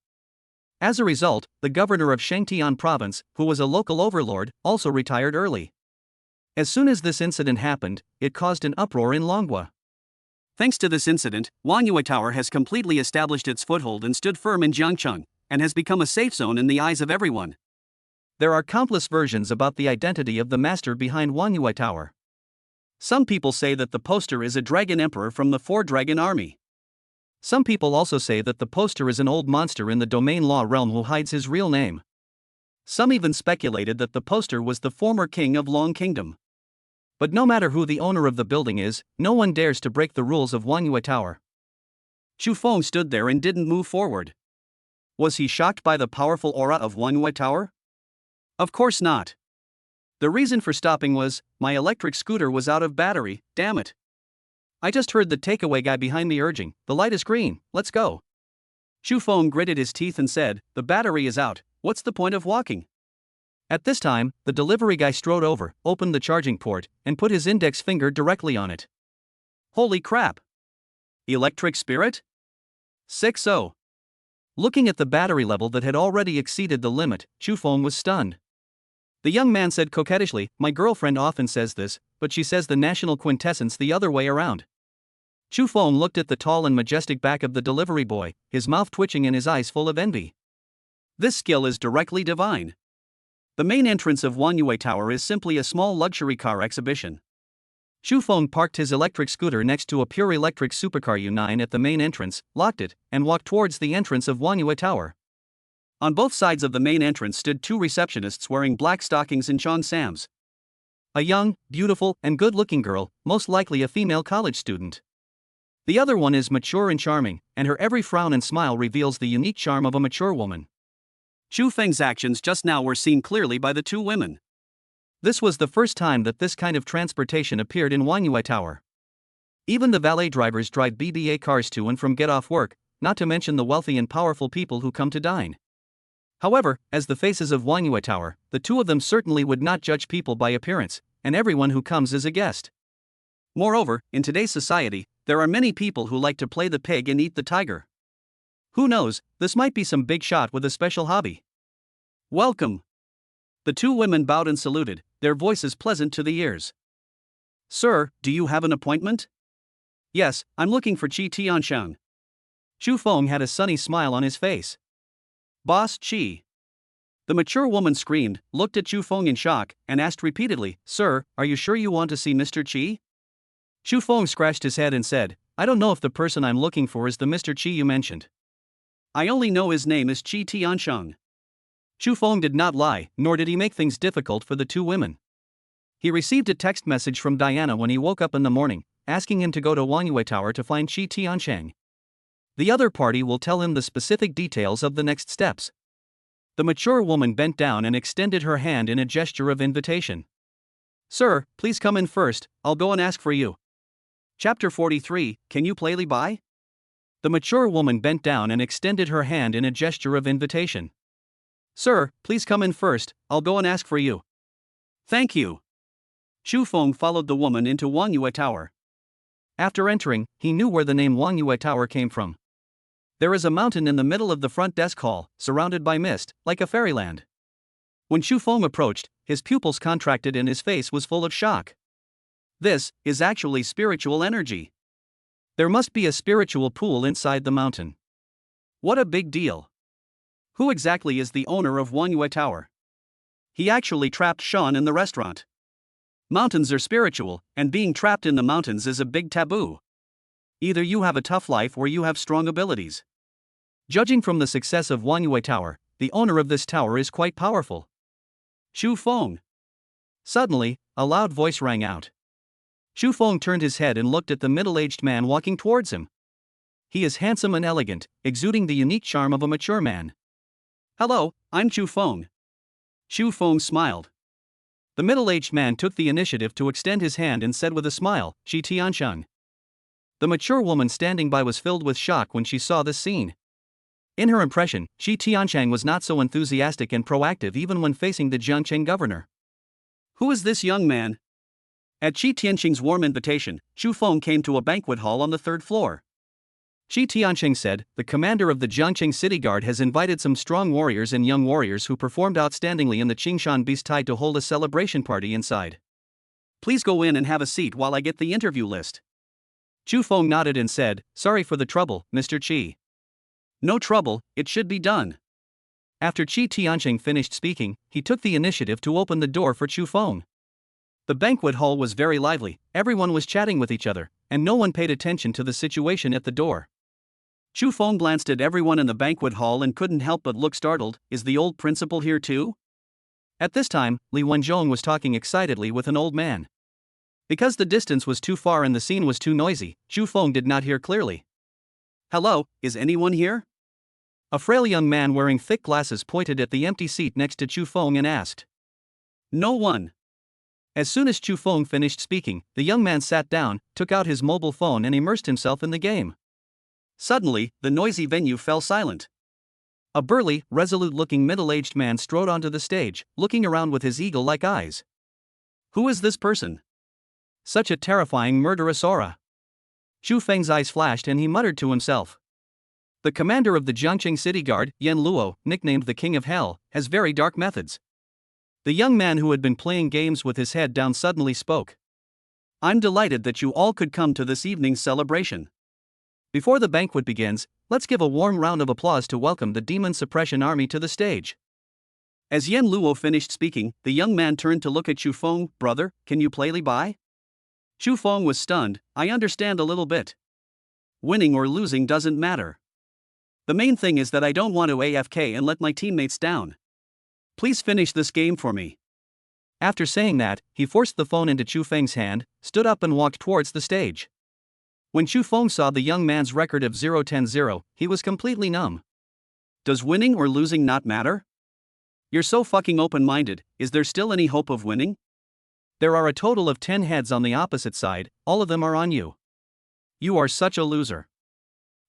As a result, the governor of Shangtian province, who was a local overlord, also retired early. As soon as this incident happened, it caused an uproar in Longhua. Thanks to this incident, Wangyue Tower has completely established its foothold and stood firm in Jiangcheng, and has become a safe zone in the eyes of everyone. There are countless versions about the identity of the master behind Wangyue Tower. Some people say that the poster is a dragon emperor from the Four-Dragon Army. Some people also say that the poster is an old monster in the domain law realm who hides his real name. Some even speculated that the poster was the former king of Long Kingdom. But no matter who the owner of the building is, no one dares to break the rules of Wangyue Tower. Chu Feng stood there and didn't move forward. Was he shocked by the powerful aura of Wangyue Tower? Of course not. The reason for stopping was, my electric scooter was out of battery, damn it. I just heard the takeaway guy behind me urging, the light is green, let's go. Chu Feng gritted his teeth and said, the battery is out, what's the point of walking? At this time, the delivery guy strode over, opened the charging port, and put his index finger directly on it. Holy crap! Electric spirit? 6-0. Looking at the battery level that had already exceeded the limit, Chu Feng was stunned. The young man said coquettishly, my girlfriend often says this, but she says the national quintessence the other way around. Chu Feng looked at the tall and majestic back of the delivery boy, his mouth twitching and his eyes full of envy. This skill is directly divine. The main entrance of Wangyue Tower is simply a small luxury car exhibition. Chu Feng parked his electric scooter next to a pure electric supercar U9 at the main entrance, locked it, and walked towards the entrance of Wangyue Tower. On both sides of the main entrance stood two receptionists wearing black stockings and cheongsams. A young, beautiful, and good-looking girl, most likely a female college student. The other one is mature and charming, and her every frown and smile reveals the unique charm of a mature woman. Chu Feng's actions just now were seen clearly by the two women. This was the first time that this kind of transportation appeared in Wangyue Tower. Even the valet drivers drive BBA cars to and from get off work, not to mention the wealthy and powerful people who come to dine. However, as the faces of Wangyue Tower, the two of them certainly would not judge people by appearance, and everyone who comes is a guest. Moreover, in today's society, there are many people who like to play the pig and eat the tiger. Who knows, this might be some big shot with a special hobby. Welcome. The two women bowed and saluted, their voices pleasant to the ears. Sir, do you have an appointment? Yes, I'm looking for Qi Tiansheng. Xu Feng had a sunny smile on his face. Boss Qi. The mature woman screamed, looked at Xu Feng in shock, and asked repeatedly, Sir, are you sure you want to see Mr. Qi? Xu Feng scratched his head and said, I don't know if the person I'm looking for is the Mr. Qi you mentioned. I only know his name is Qi Tiansheng. Xu Feng did not lie, nor did he make things difficult for the two women. He received a text message from Diana when he woke up in the morning, asking him to go to Wangyue Tower to find Qi Tiansheng. The other party will tell him the specific details of the next steps. The mature woman bent down and extended her hand in a gesture of invitation. Sir, please come in first, I'll go and ask for you. Chapter 43, Can you play Li Bai? The mature woman bent down and extended her hand in a gesture of invitation. Sir, please come in first, I'll go and ask for you. Thank you. Xu Feng followed the woman into Wangyue Tower. After entering, he knew where the name Wangyue Tower came from. There is a mountain in the middle of the front desk hall, surrounded by mist, like a fairyland. When Xu Feng approached, his pupils contracted and his face was full of shock. This is actually spiritual energy. There must be a spiritual pool inside the mountain. What a big deal. Who exactly is the owner of Wangyue Tower? He actually trapped Sean in the restaurant. Mountains are spiritual, and being trapped in the mountains is a big taboo. Either you have a tough life or you have strong abilities. Judging from the success of Wangyue Tower, the owner of this tower is quite powerful. Xu Feng. Suddenly, a loud voice rang out. Xu Feng turned his head and looked at the middle-aged man walking towards him. He is handsome and elegant, exuding the unique charm of a mature man. Hello, I'm Xu Feng. Xu Feng smiled. The middle-aged man took the initiative to extend his hand and said with a smile, Qi Tiansheng. The mature woman standing by was filled with shock when she saw this scene. In her impression, Qi Tiansheng was not so enthusiastic and proactive even when facing the Jiangcheng governor. Who is this young man? At Qi Tiansheng's warm invitation, Xu Feng came to a banquet hall on the third floor. Qi Tiansheng said, the commander of the Jiangcheng City Guard has invited some strong warriors and young warriors who performed outstandingly in the Qingshan Beast Tide to hold a celebration party inside. Please go in and have a seat while I get the interview list. Xu Feng nodded and said, Sorry for the trouble, Mr. Qi. No trouble, it should be done. After Qi Tiansheng finished speaking, he took the initiative to open the door for Xu Feng. The banquet hall was very lively, everyone was chatting with each other, and no one paid attention to the situation at the door. Xu Feng glanced at everyone in the banquet hall and couldn't help but look startled. Is the old principal here too? At this time, Li Wenzhong was talking excitedly with an old man. Because the distance was too far and the scene was too noisy, Xu Feng did not hear clearly. Hello, is anyone here? A frail young man wearing thick glasses pointed at the empty seat next to Xu Feng and asked. No one. As soon as Xu Feng finished speaking, the young man sat down, took out his mobile phone and immersed himself in the game. Suddenly, the noisy venue fell silent. A burly, resolute-looking middle-aged man strode onto the stage, looking around with his eagle-like eyes. Who is this person? Such a terrifying murderous aura. Xu Feng's eyes flashed and he muttered to himself. The commander of the Jiangcheng City Guard, Yan Luo, nicknamed the King of Hell, has very dark methods. The young man who had been playing games with his head down suddenly spoke. I'm delighted that you all could come to this evening's celebration. Before the banquet begins, let's give a warm round of applause to welcome the Demon Suppression Army to the stage. As Yan Luo finished speaking, the young man turned to look at Xu Feng. Brother, can you play Li Bai? Xu Feng was stunned. I understand a little bit. Winning or losing doesn't matter. The main thing is that I don't want to AFK and let my teammates down. Please finish this game for me. After saying that, he forced the phone into Xu Feng's hand, stood up and walked towards the stage. When Xu Feng saw the young man's record of 0-10-0, he was completely numb. Does winning or losing not matter? You're so fucking open-minded, is there still any hope of winning? There are a total of 10 heads on the opposite side, all of them are on you. You are such a loser.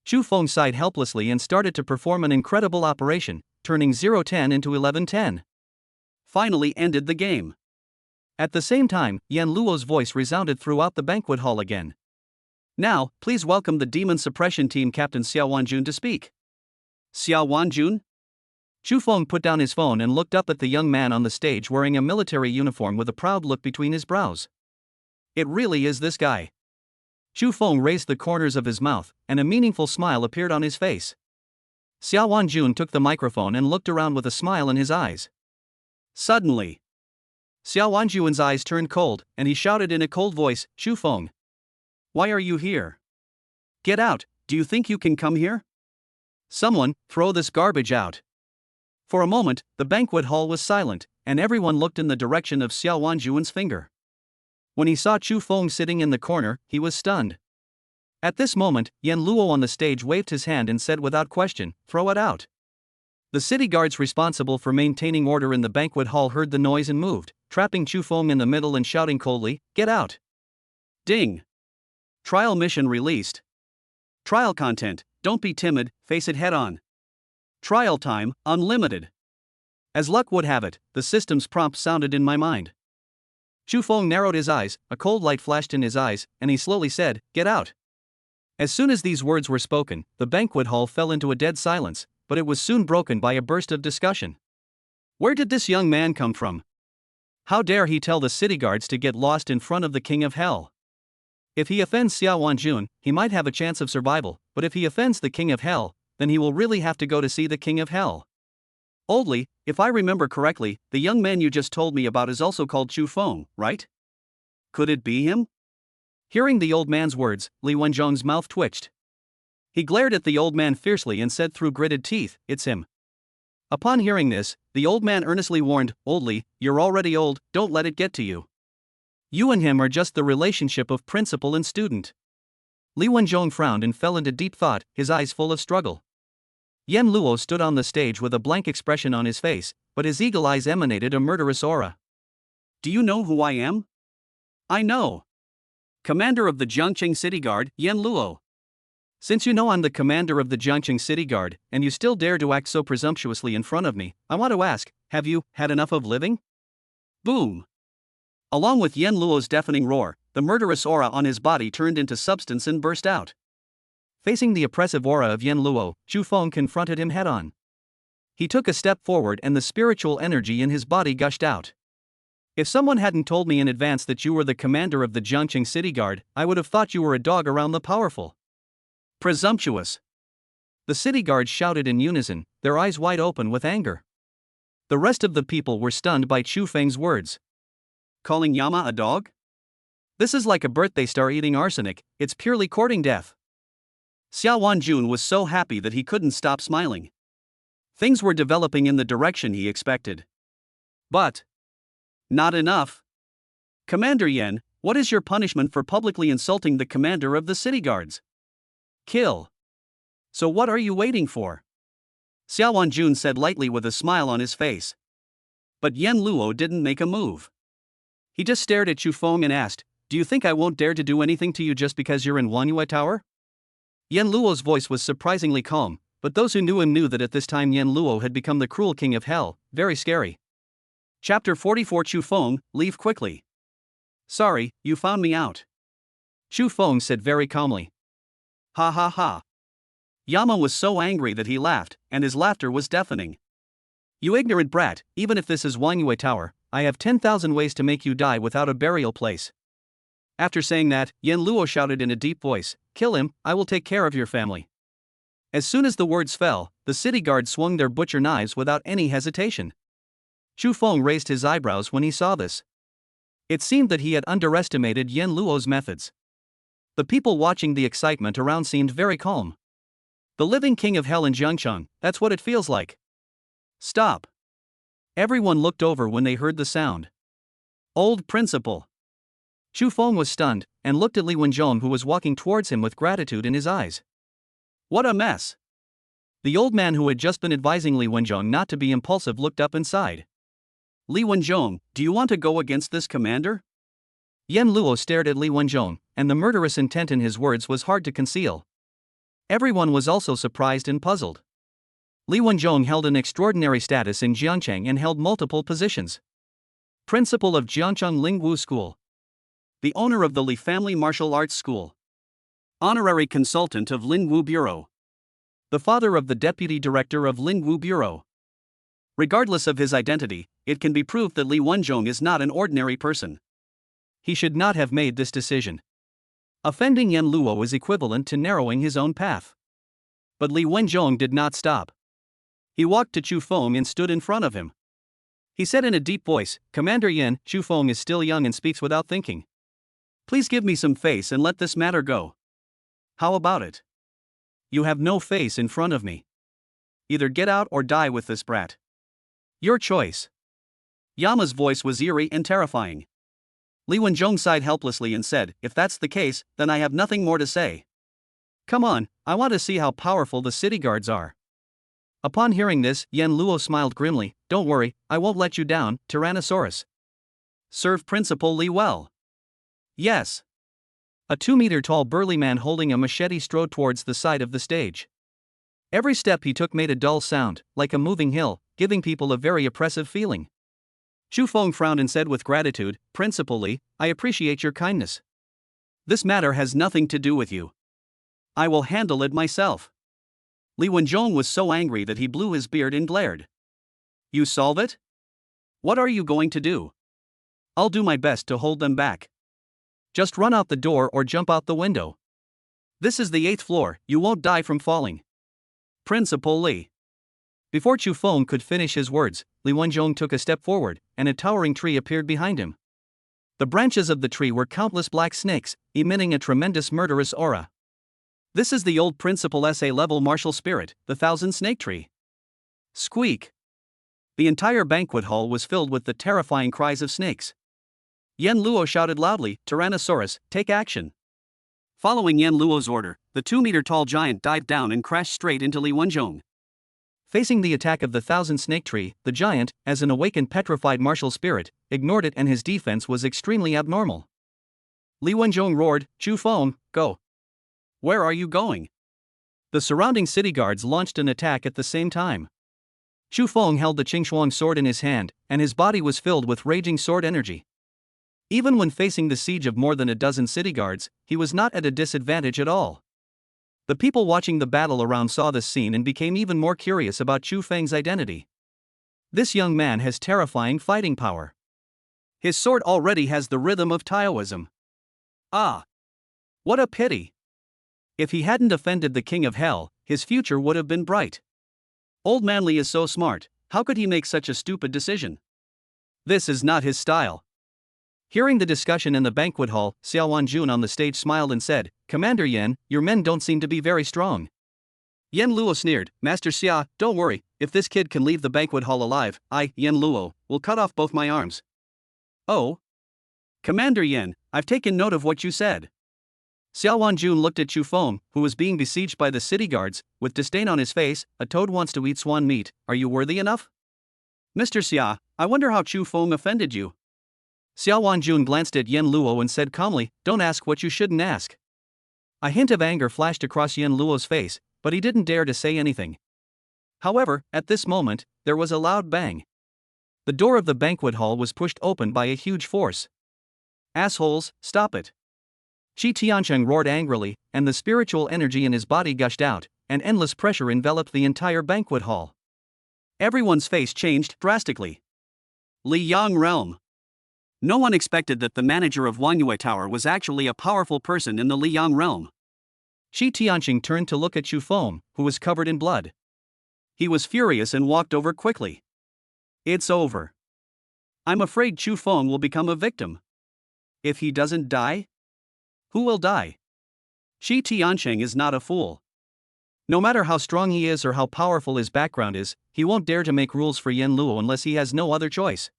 Chu Feng sighed helplessly and started to perform an incredible operation, turning 010 into 1110. Finally ended the game. At the same time, Yan Luo's voice resounded throughout the banquet hall again. Now, please welcome the Demon Suppression Team Captain Xiao Wanjun to speak. Xiao Wanjun? Chu Feng put down his phone and looked up at the young man on the stage wearing a military uniform with a proud look between his brows. It really is this guy. Chu Feng raised the corners of his mouth, and a meaningful smile appeared on his face. Xiao Wanjun took the microphone and looked around with a smile in his eyes. Suddenly, Xiao Wanjun's eyes turned cold, and he shouted in a cold voice, Chu Feng. Why are you here? Get out, do you think you can come here? Someone, throw this garbage out. For a moment, the banquet hall was silent, and everyone looked in the direction of Xiao Wanjun's finger. When he saw Chu Feng sitting in the corner, he was stunned. At this moment, Yan Luo on the stage waved his hand and said without question, throw it out. The city guards responsible for maintaining order in the banquet hall heard the noise and moved, trapping Chu Feng in the middle and shouting coldly, get out. Ding. Trial mission released. Trial content, don't be timid, face it head on. Trial time, unlimited. As luck would have it, the system's prompt sounded in my mind. Chu Feng narrowed his eyes, a cold light flashed in his eyes, and he slowly said, get out. As soon as these words were spoken, the banquet hall fell into a dead silence, but it was soon broken by a burst of discussion. Where did this young man come from? How dare he tell the city guards to get lost in front of the King of Hell? If he offends Xiao Wanjun, he might have a chance of survival, but if he offends the King of Hell, then he will really have to go to see the King of Hell. Oldly, if I remember correctly, the young man you just told me about is also called Chu Feng, right? Could it be him? Hearing the old man's words, Li Wenzhong's mouth twitched. He glared at the old man fiercely and said through gritted teeth, it's him. Upon hearing this, the old man earnestly warned, Oldly, you're already old, don't let it get to you. You and him are just the relationship of principal and student. Li Wenzhong frowned and fell into deep thought, his eyes full of struggle. Yan Luo stood on the stage with a blank expression on his face, but his eagle eyes emanated a murderous aura. Do you know who I am? I know. Commander of the Jiangqing City Guard, Yan Luo. Since you know I'm the commander of the Jiangqing City Guard, and you still dare to act so presumptuously in front of me, I want to ask, have you had enough of living? Boom. Along with Yan Luo's deafening roar, the murderous aura on his body turned into substance and burst out. Facing the oppressive aura of Yan Luo, Chu Feng confronted him head-on. He took a step forward and the spiritual energy in his body gushed out. If someone hadn't told me in advance that you were the commander of the Jiangqing City Guard, I would have thought you were a dog around the powerful. Presumptuous. The city guards shouted in unison, their eyes wide open with anger. The rest of the people were stunned by Chu Feng's words. Calling Yama a dog? This is like a birthday star eating arsenic, it's purely courting death. Xiao Wanjun was so happy that he couldn't stop smiling. Things were developing in the direction he expected. But not enough. Commander Yan, what is your punishment for publicly insulting the commander of the city guards? Kill. So what are you waiting for? Xiao Wanjun said lightly with a smile on his face. But Yan Luo didn't make a move. He just stared at Chu Feng and asked, do you think I won't dare to do anything to you just because you're in Wanyue Tower? Yan Luo's voice was surprisingly calm, but those who knew him knew that at this time Yan Luo had become the cruel king of hell, very scary. Chapter 44 Chu Feng, leave quickly. Sorry, you found me out. Chu Feng said very calmly. Ha ha ha. Yama was so angry that he laughed, and his laughter was deafening. You ignorant brat, even if this is Wanyue Tower, I have 10,000 ways to make you die without a burial place. After saying that, Yan Luo shouted in a deep voice, kill him, I will take care of your family. As soon as the words fell, the city guards swung their butcher knives without any hesitation. Chu Feng raised his eyebrows when he saw this. It seemed that he had underestimated Yan Luo's methods. The people watching the excitement around seemed very calm. The living king of hell in Jiangcheng, that's what it feels like. Stop. Everyone looked over when they heard the sound. Old principal. Chu Feng was stunned, and looked at Li Wenzhong who was walking towards him with gratitude in his eyes. What a mess. The old man who had just been advising Li Wenzhong not to be impulsive looked up and sighed. Li Wenzhong, do you want to go against this commander? Yan Luo stared at Li Wenzhong, and the murderous intent in his words was hard to conceal. Everyone was also surprised and puzzled. Li Wenzhong held an extraordinary status in Jiangcheng and held multiple positions. Principal of Jiangcheng Lingwu School. The owner of the Li Family Martial Arts School. Honorary consultant of Lingwu Bureau. The father of the deputy director of Lingwu Bureau. Regardless of his identity, it can be proved that Li Wenzhong is not an ordinary person. He should not have made this decision. Offending Yan Luo is equivalent to narrowing his own path. But Li Wenzhong did not stop. He walked to Chu Feng and stood in front of him. He said in a deep voice, "Commander Yan, Chu Feng is still young and speaks without thinking. Please give me some face and let this matter go. How about it? You have no face in front of me. Either get out or die with this brat. Your choice." Yama's voice was eerie and terrifying. Li Wenzhong sighed helplessly and said, "If that's the case, then I have nothing more to say. Come on, I want to see how powerful the city guards are." Upon hearing this, Yan Luo smiled grimly. "Don't worry, I won't let you down, Tyrannosaurus. Serve Principal Li well." "Yes." A 2-meter-tall burly man holding a machete strode towards the side of the stage. Every step he took made a dull sound, like a moving hill, giving people a very oppressive feeling. Chu Feng frowned and said with gratitude, "Principal Li, I appreciate your kindness. This matter has nothing to do with you. I will handle it myself." Li Wenzhong was so angry that he blew his beard and glared. "You solve it? What are you going to do?" "I'll do my best to hold them back. Just run out the door or jump out the window. This is the 8th floor, you won't die from falling. Principal Li." Before Chu Feng could finish his words, Li Wenzhong took a step forward, and a towering tree appeared behind him. The branches of the tree were countless black snakes, emitting a tremendous murderous aura. This is the old Principal SA-level martial spirit, the Thousand Snake Tree. Squeak! The entire banquet hall was filled with the terrifying cries of snakes. Yan Luo shouted loudly, "Tyrannosaurus, take action." Following Yan Luo's order, the 2-meter-tall giant dived down and crashed straight into Li Wenzhong. Facing the attack of the Thousand Snake Tree, the giant, as an awakened petrified martial spirit, ignored it, and his defense was extremely abnormal. Li Wenzhong roared, "Chu Feng, go." "Where are you going?" The surrounding city guards launched an attack at the same time. Chu Feng held the Qingxuang sword in his hand, and his body was filled with raging sword energy. Even when facing the siege of more than a dozen city guards, he was not at a disadvantage at all. The people watching the battle around saw this scene and became even more curious about Chu Feng's identity. This young man has terrifying fighting power. His sword already has the rhythm of Taoism. Ah! What a pity! If he hadn't offended the King of Hell, his future would have been bright. Old man Li is so smart, how could he make such a stupid decision? This is not his style. Hearing the discussion in the banquet hall, Xiao Wanjun on the stage smiled and said, "Commander Yan, your men don't seem to be very strong." Yan Luo sneered, "Master Xia, don't worry, if this kid can leave the banquet hall alive, I, Yan Luo, will cut off both my arms." "Oh? Commander Yan, I've taken note of what you said." Xiao Wanjun looked at Chu Feng, who was being besieged by the city guards, with disdain on his face. "A toad wants to eat swan meat, are you worthy enough?" "Mr. Xia, I wonder how Chu Feng offended you." Xiao Wanjun glanced at Yan Luo and said calmly, "Don't ask what you shouldn't ask." A hint of anger flashed across Yan Luo's face, but he didn't dare to say anything. However, at this moment, there was a loud bang. The door of the banquet hall was pushed open by a huge force. "Assholes, stop it!" Shi Tiancheng roared angrily, and the spiritual energy in his body gushed out, and endless pressure enveloped the entire banquet hall. Everyone's face changed drastically. Li Yang realm. No one expected that the manager of Wangyue Tower was actually a powerful person in the Liyang realm. Shi Tianqing turned to look at Chu Feng, who was covered in blood. He was furious and walked over quickly. "It's over. I'm afraid Chu Feng will become a victim. If he doesn't die, who will die?" Shi Tianqing is not a fool. No matter how strong he is or how powerful his background is, he won't dare to make rules for Yan Luo unless he has no other choice.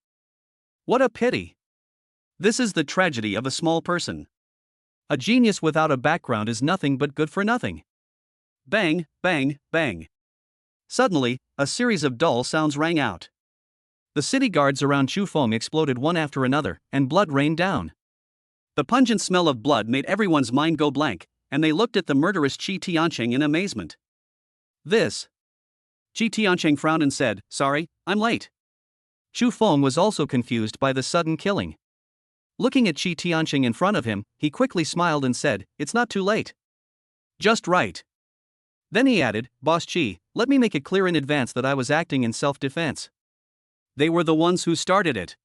What a pity! This is the tragedy of a small person. A genius without a background is nothing but good for nothing. Bang, bang, bang. Suddenly, a series of dull sounds rang out. The city guards around Chu Feng exploded one after another, and blood rained down. The pungent smell of blood made everyone's mind go blank, and they looked at the murderous Qi Tianqing in amazement. This. Qi Tianqing frowned and said, "Sorry, I'm late." Chu Feng was also confused by the sudden killing. Looking at Qi Tianqing in front of him, he quickly smiled and said, "It's not too late." Just right. Then he added, "Boss Qi, let me make it clear in advance that I was acting in self-defense. They were the ones who started it.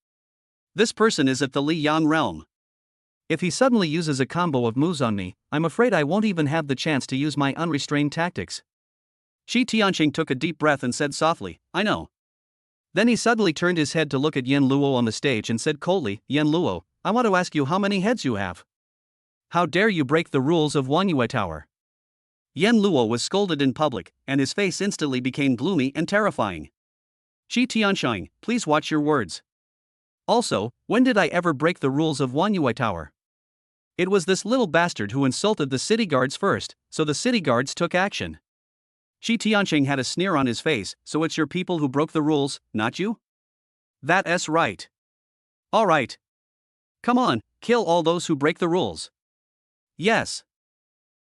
This person is at the Li Yang realm. If he suddenly uses a combo of moves on me, I'm afraid I won't even have the chance to use my unrestrained tactics." Qi Tianqing took a deep breath and said softly, "I know." Then he suddenly turned his head to look at Yan Luo on the stage and said coldly, "Yan Luo, I want to ask you how many heads you have. How dare you break the rules of Wanyue Tower?" Yan Luo was scolded in public, and his face instantly became gloomy and terrifying. "Qi Tianqing, please watch your words. Also, when did I ever break the rules of Wanyue Tower? It was this little bastard who insulted the city guards first, so the city guards took action." Qi Tianqing had a sneer on his face, "So it's your people who broke the rules, not you? That's right. All right. Come on, kill all those who break the rules." Yes.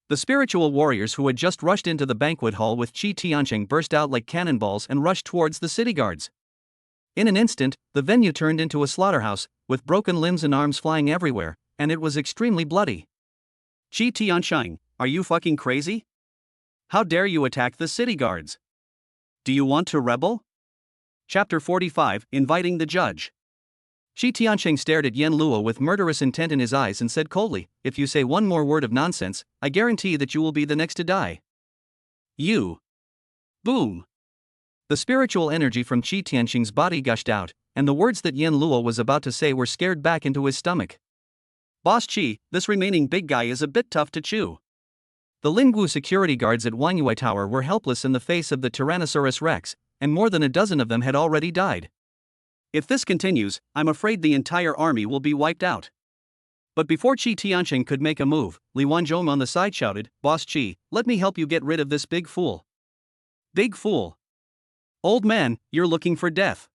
The spiritual warriors who had just rushed into the banquet hall with Qi Tianqing burst out like cannonballs and rushed towards the city guards. In an instant, the venue turned into a slaughterhouse, with broken limbs and arms flying everywhere, and it was extremely bloody. "Qi Tianqing, are you fucking crazy? How dare you attack the city guards? Do you want to rebel?" Chapter 45, Inviting the Judge. Qi Tianqing stared at Yan Luo with murderous intent in his eyes and said coldly, "If you say one more word of nonsense, I guarantee that you will be the next to die." You. Boom. The spiritual energy from Qi Tianqing's body gushed out, and the words that Yan Luo was about to say were scared back into his stomach. "Boss Qi, this remaining big guy is a bit tough to chew." The Lingwu security guards at Wanyue Tower were helpless in the face of the Tyrannosaurus Rex, and more than a dozen of them had already died. "If this continues, I'm afraid the entire army will be wiped out." But before Qi Tianqing could make a move, Li Wanzhong on the side shouted, "Boss Qi, let me help you get rid of this big fool." "Big fool? Old man, you're looking for death."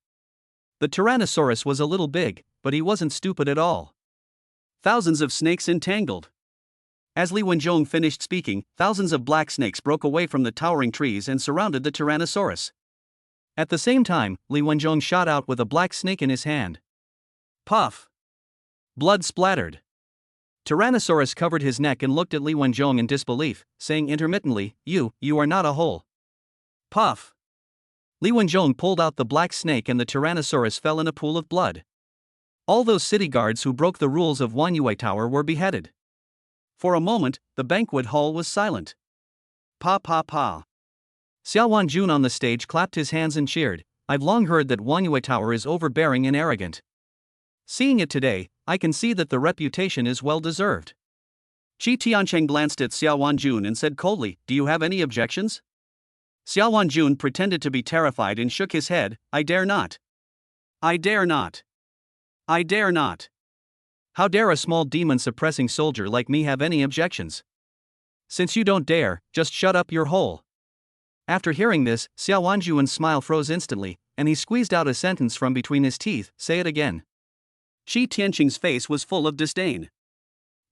The Tyrannosaurus was a little big, but he wasn't stupid at all. Thousands of snakes entangled. As Li Wenzhong finished speaking, thousands of black snakes broke away from the towering trees and surrounded the Tyrannosaurus. At the same time, Li Wenzhong shot out with a black snake in his hand. Puff! Blood splattered. Tyrannosaurus covered his neck and looked at Li Wenzhong in disbelief, saying intermittently, You are not a whole." Puff! Li Wenzhong pulled out the black snake and the Tyrannosaurus fell in a pool of blood. All those city guards who broke the rules of Wanyue Tower were beheaded. For a moment, the banquet hall was silent. Pa pa pa. Xiao Wanjun on the stage clapped his hands and cheered, "I've long heard that Wanyue Tower is overbearing and arrogant. Seeing it today, I can see that the reputation is well deserved." Qi Tianqing glanced at Xiao Wanjun and said coldly, "Do you have any objections?" Xiao Wanjun pretended to be terrified and shook his head, "I dare not. I dare not. I dare not. How dare a small demon-suppressing soldier like me have any objections? Since you don't dare, just shut up your hole." After hearing this, Xiao Wanjuan's smile froze instantly, and he squeezed out a sentence from between his teeth, "Say it again." Qi Tianqing's face was full of disdain.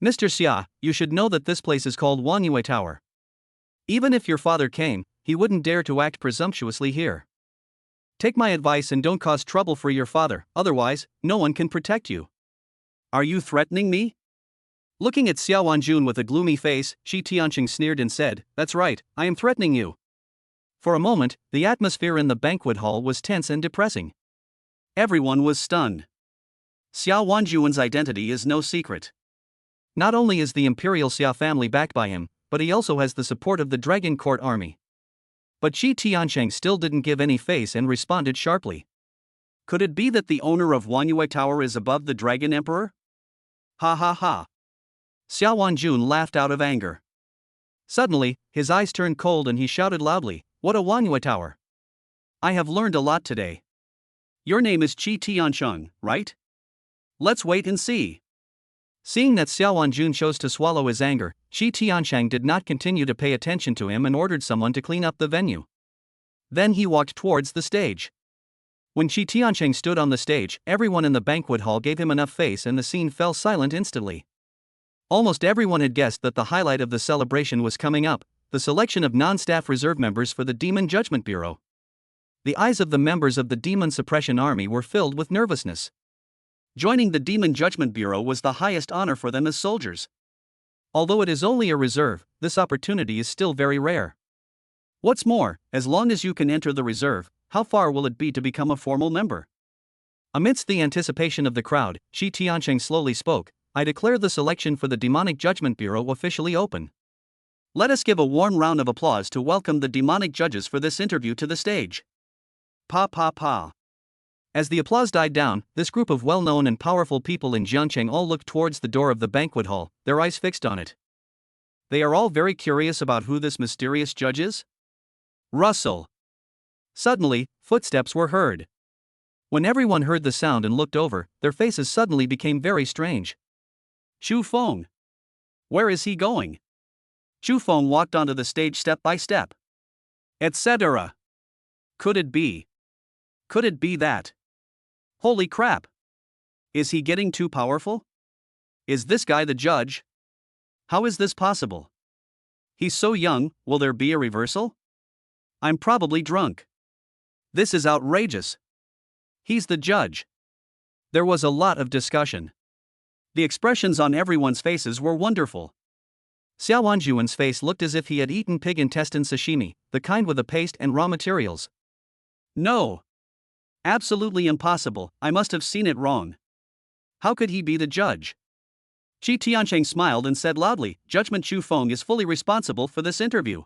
"Mr. Xia, you should know that this place is called Wanyue Tower. Even if your father came, he wouldn't dare to act presumptuously here. Take my advice and don't cause trouble for your father, otherwise, no one can protect you." "Are you threatening me?" Looking at Xiao Wanjun with a gloomy face, Qi Tianqing sneered and said, "That's right, I am threatening you." For a moment, the atmosphere in the banquet hall was tense and depressing. Everyone was stunned. Xiao Wanjuan's identity is no secret. Not only is the Imperial Xia family backed by him, but he also has the support of the Dragon Court army. But Qi Tianqing still didn't give any face and responded sharply. "Could it be that the owner of Wanyue Tower is above the Dragon Emperor?" Ha ha ha. Xiao Wanjun laughed out of anger. Suddenly, his eyes turned cold and he shouted loudly, "What a Wanyue Tower! I have learned a lot today. Your name is Qi Tianqing, right? Let's wait and see." Seeing that Xiao Wanjun chose to swallow his anger, Qi Tianqing did not continue to pay attention to him and ordered someone to clean up the venue. Then he walked towards the stage. When Qi Tianqing stood on the stage, everyone in the banquet hall gave him enough face and the scene fell silent instantly. Almost everyone had guessed that the highlight of the celebration was coming up, the selection of non-staff reserve members for the Demon Judgment Bureau. The eyes of the members of the Demon Suppression Army were filled with nervousness. Joining the Demon Judgment Bureau was the highest honor for them as soldiers. Although it is only a reserve, this opportunity is still very rare. What's more, as long as you can enter the reserve, how far will it be to become a formal member? Amidst the anticipation of the crowd, Shi Tiancheng slowly spoke, I declare the selection for the Demonic Judgment Bureau officially open. Let us give a warm round of applause to welcome the demonic judges for this interview to the stage. Pa pa pa. As the applause died down, this group of well-known and powerful people in Jiangcheng all looked towards the door of the banquet hall, their eyes fixed on it. They are all very curious about who this mysterious judge is? Rustle. Suddenly, footsteps were heard. When everyone heard the sound and looked over, their faces suddenly became very strange. Chu Feng. Where is he going? Chu Feng walked onto the stage step by step. Etc. Could it be? Could it be that? Holy crap! Is he getting too powerful? Is this guy the judge? How is this possible? He's so young, will there be a reversal? I'm probably drunk. This is outrageous. He's the judge. There was a lot of discussion. The expressions on everyone's faces were wonderful. Xiao Wanjuan's face looked as if he had eaten pig intestine sashimi, the kind with a paste and raw materials. No. Absolutely impossible, I must have seen it wrong. How could he be the judge? Shi Tiancheng smiled and said loudly, Judgment Chu Feng is fully responsible for this interview.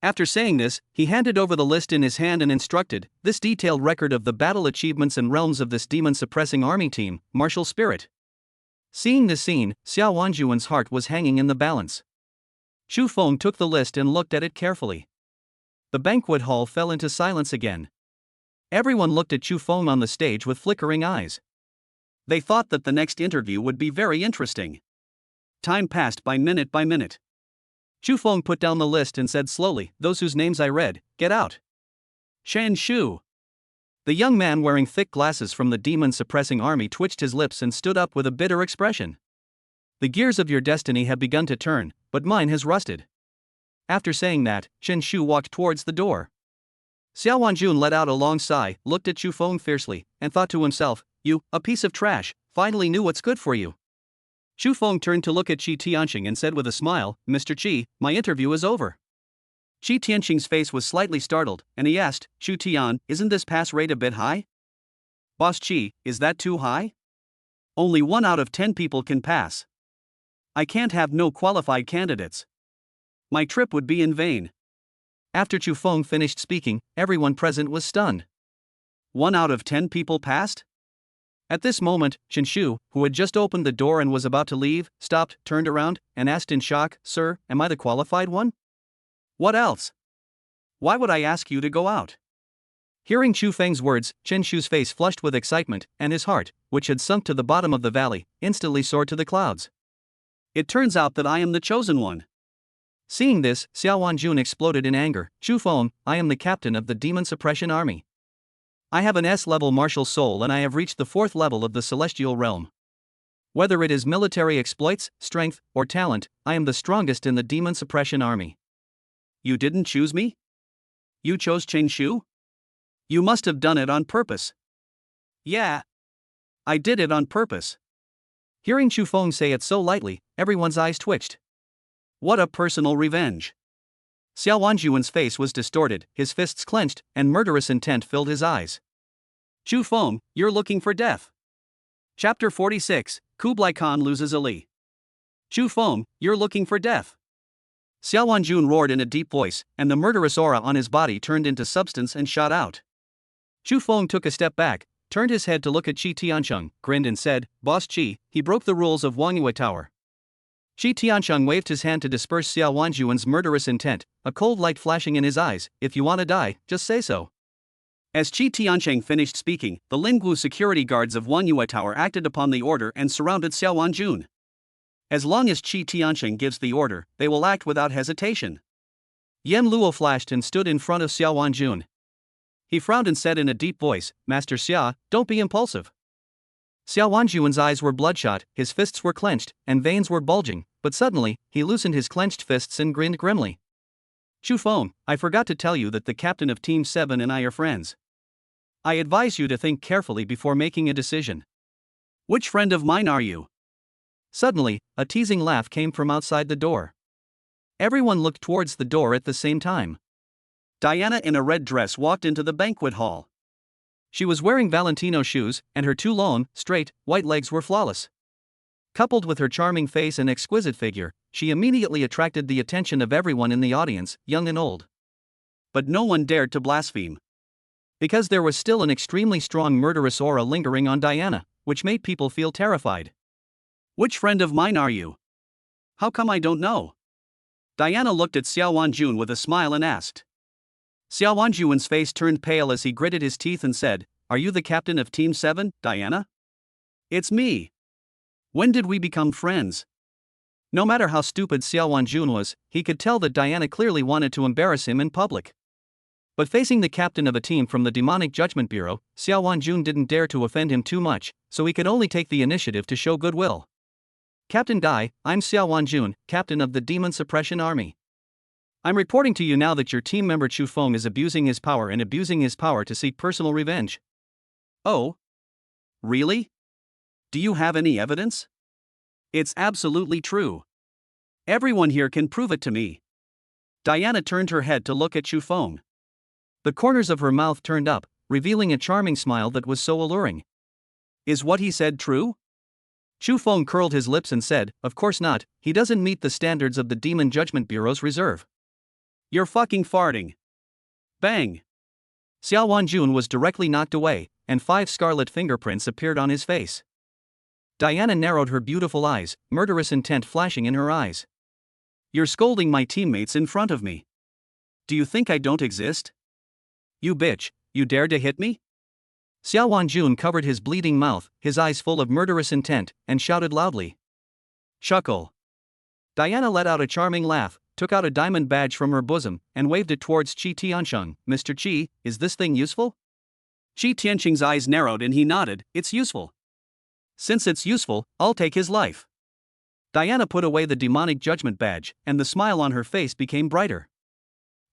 After saying this, he handed over the list in his hand and instructed, this detailed record of the battle achievements and realms of this demon-suppressing army team, martial spirit. Seeing this scene, Xiao Wanjuan's heart was hanging in the balance. Chu Feng took the list and looked at it carefully. The banquet hall fell into silence again. Everyone looked at Chu Feng on the stage with flickering eyes. They thought that the next interview would be very interesting. Time passed by minute by minute. Chu Feng put down the list and said slowly, those whose names I read, get out. Shan Shu. The young man wearing thick glasses from the demon-suppressing army twitched his lips and stood up with a bitter expression. The gears of your destiny have begun to turn, but mine has rusted. After saying that, Shan Shu walked towards the door. Xiao Wanjun let out a long sigh, looked at Chu Feng fiercely, and thought to himself, you, a piece of trash, finally knew what's good for you. Chu Feng turned to look at Shi Tiancheng and said with a smile, Mr. Qi, my interview is over. Shi Tiancheng's face was slightly startled, and he asked, Shu Tian, isn't this pass rate a bit high? Boss Qi, is that too high? Only 1 out of 10 people can pass. I can't have no qualified candidates. My trip would be in vain. After Chu Feng finished speaking, everyone present was stunned. 1 out of 10 people passed? At this moment, Shan Shu, who had just opened the door and was about to leave, stopped, turned around, and asked in shock, Sir, am I the qualified one? What else? Why would I ask you to go out? Hearing Chu Feng's words, Chen Shu's face flushed with excitement, and his heart, which had sunk to the bottom of the valley, instantly soared to the clouds. It turns out that I am the chosen one. Seeing this, Xiao Wanjun exploded in anger. Chu Feng, I am the captain of the Demon Suppression Army. I have an S-level martial soul and I have reached the 4th level of the Celestial Realm. Whether it is military exploits, strength, or talent, I am the strongest in the Demon Suppression Army. You didn't choose me? You chose Chen Shu? You must have done it on purpose. Yeah. I did it on purpose. Hearing Chu Feng say it so lightly, everyone's eyes twitched. What a personal revenge. Xiao Wanjuan's face was distorted, his fists clenched, and murderous intent filled his eyes. Chu Feng, you're looking for death. Chapter 46, Kublai Khan loses Ali. Chu Feng, you're looking for death. Xiao Wanjun roared in a deep voice, and the murderous aura on his body turned into substance and shot out. Chu Feng took a step back, turned his head to look at Shi Tiancheng, grinned and said, Boss Qi, he broke the rules of Wangyue Tower. Shi Tiancheng waved his hand to disperse Xiao Wanjuan's murderous intent, a cold light flashing in his eyes, if you want to die, just say so. As Shi Tiancheng finished speaking, the Lingwu security guards of Wangyue Tower acted upon the order and surrounded Xiao Wanjun. As long as Shi Tiancheng gives the order, they will act without hesitation. Yan Luo flashed and stood in front of Xiao Wanjun. He frowned and said in a deep voice, Master Xia, don't be impulsive. Xiao Wanjuan's eyes were bloodshot, his fists were clenched, and veins were bulging, but suddenly, he loosened his clenched fists and grinned grimly. Chu Feng, I forgot to tell you that the captain of Team 7 and I are friends. I advise you to think carefully before making a decision. Which friend of mine are you? Suddenly, a teasing laugh came from outside the door. Everyone looked towards the door at the same time. Diana in a red dress walked into the banquet hall. She was wearing Valentino shoes, and her 2 long, straight, white legs were flawless. Coupled with her charming face and exquisite figure, she immediately attracted the attention of everyone in the audience, young and old. But no one dared to blaspheme. Because there was still an extremely strong murderous aura lingering on Diana, which made people feel terrified. Which friend of mine are you? How come I don't know? Diana looked at Xiao Wanjun with a smile and asked. Xiao Wanjuan's face turned pale as he gritted his teeth and said, Are you the captain of Team 7, Diana? It's me. When did we become friends? No matter how stupid Xiao Wanjun was, he could tell that Diana clearly wanted to embarrass him in public. But facing the captain of a team from the Demonic Judgment Bureau, Xiao Wanjun didn't dare to offend him too much, so he could only take the initiative to show goodwill. Captain Guy, I'm Xiao Wanjun, captain of the Demon Suppression Army. I'm reporting to you now that your team member Chu Feng is abusing his power to seek personal revenge. Oh? Really? Do you have any evidence? It's absolutely true. Everyone here can prove it to me. Diana turned her head to look at Chu Feng. The corners of her mouth turned up, revealing a charming smile that was so alluring. Is what he said true? Chu Feng curled his lips and said, Of course not, he doesn't meet the standards of the Demon Judgment Bureau's reserve. You're fucking farting. Bang! Xiao Wanjun was directly knocked away, and 5 scarlet fingerprints appeared on his face. Diana narrowed her beautiful eyes, murderous intent flashing in her eyes. You're scolding my teammates in front of me. Do you think I don't exist? You bitch, you dared to hit me? Xiao Wanjun covered his bleeding mouth, his eyes full of murderous intent, and shouted loudly. Chuckle. Diana let out a charming laugh, took out a diamond badge from her bosom, and waved it towards Qi Tiansheng. Mr. Qi, is this thing useful? Qi Tiansheng's eyes narrowed and he nodded, It's useful. Since it's useful, I'll take his life. Diana put away the demonic judgment badge, and the smile on her face became brighter.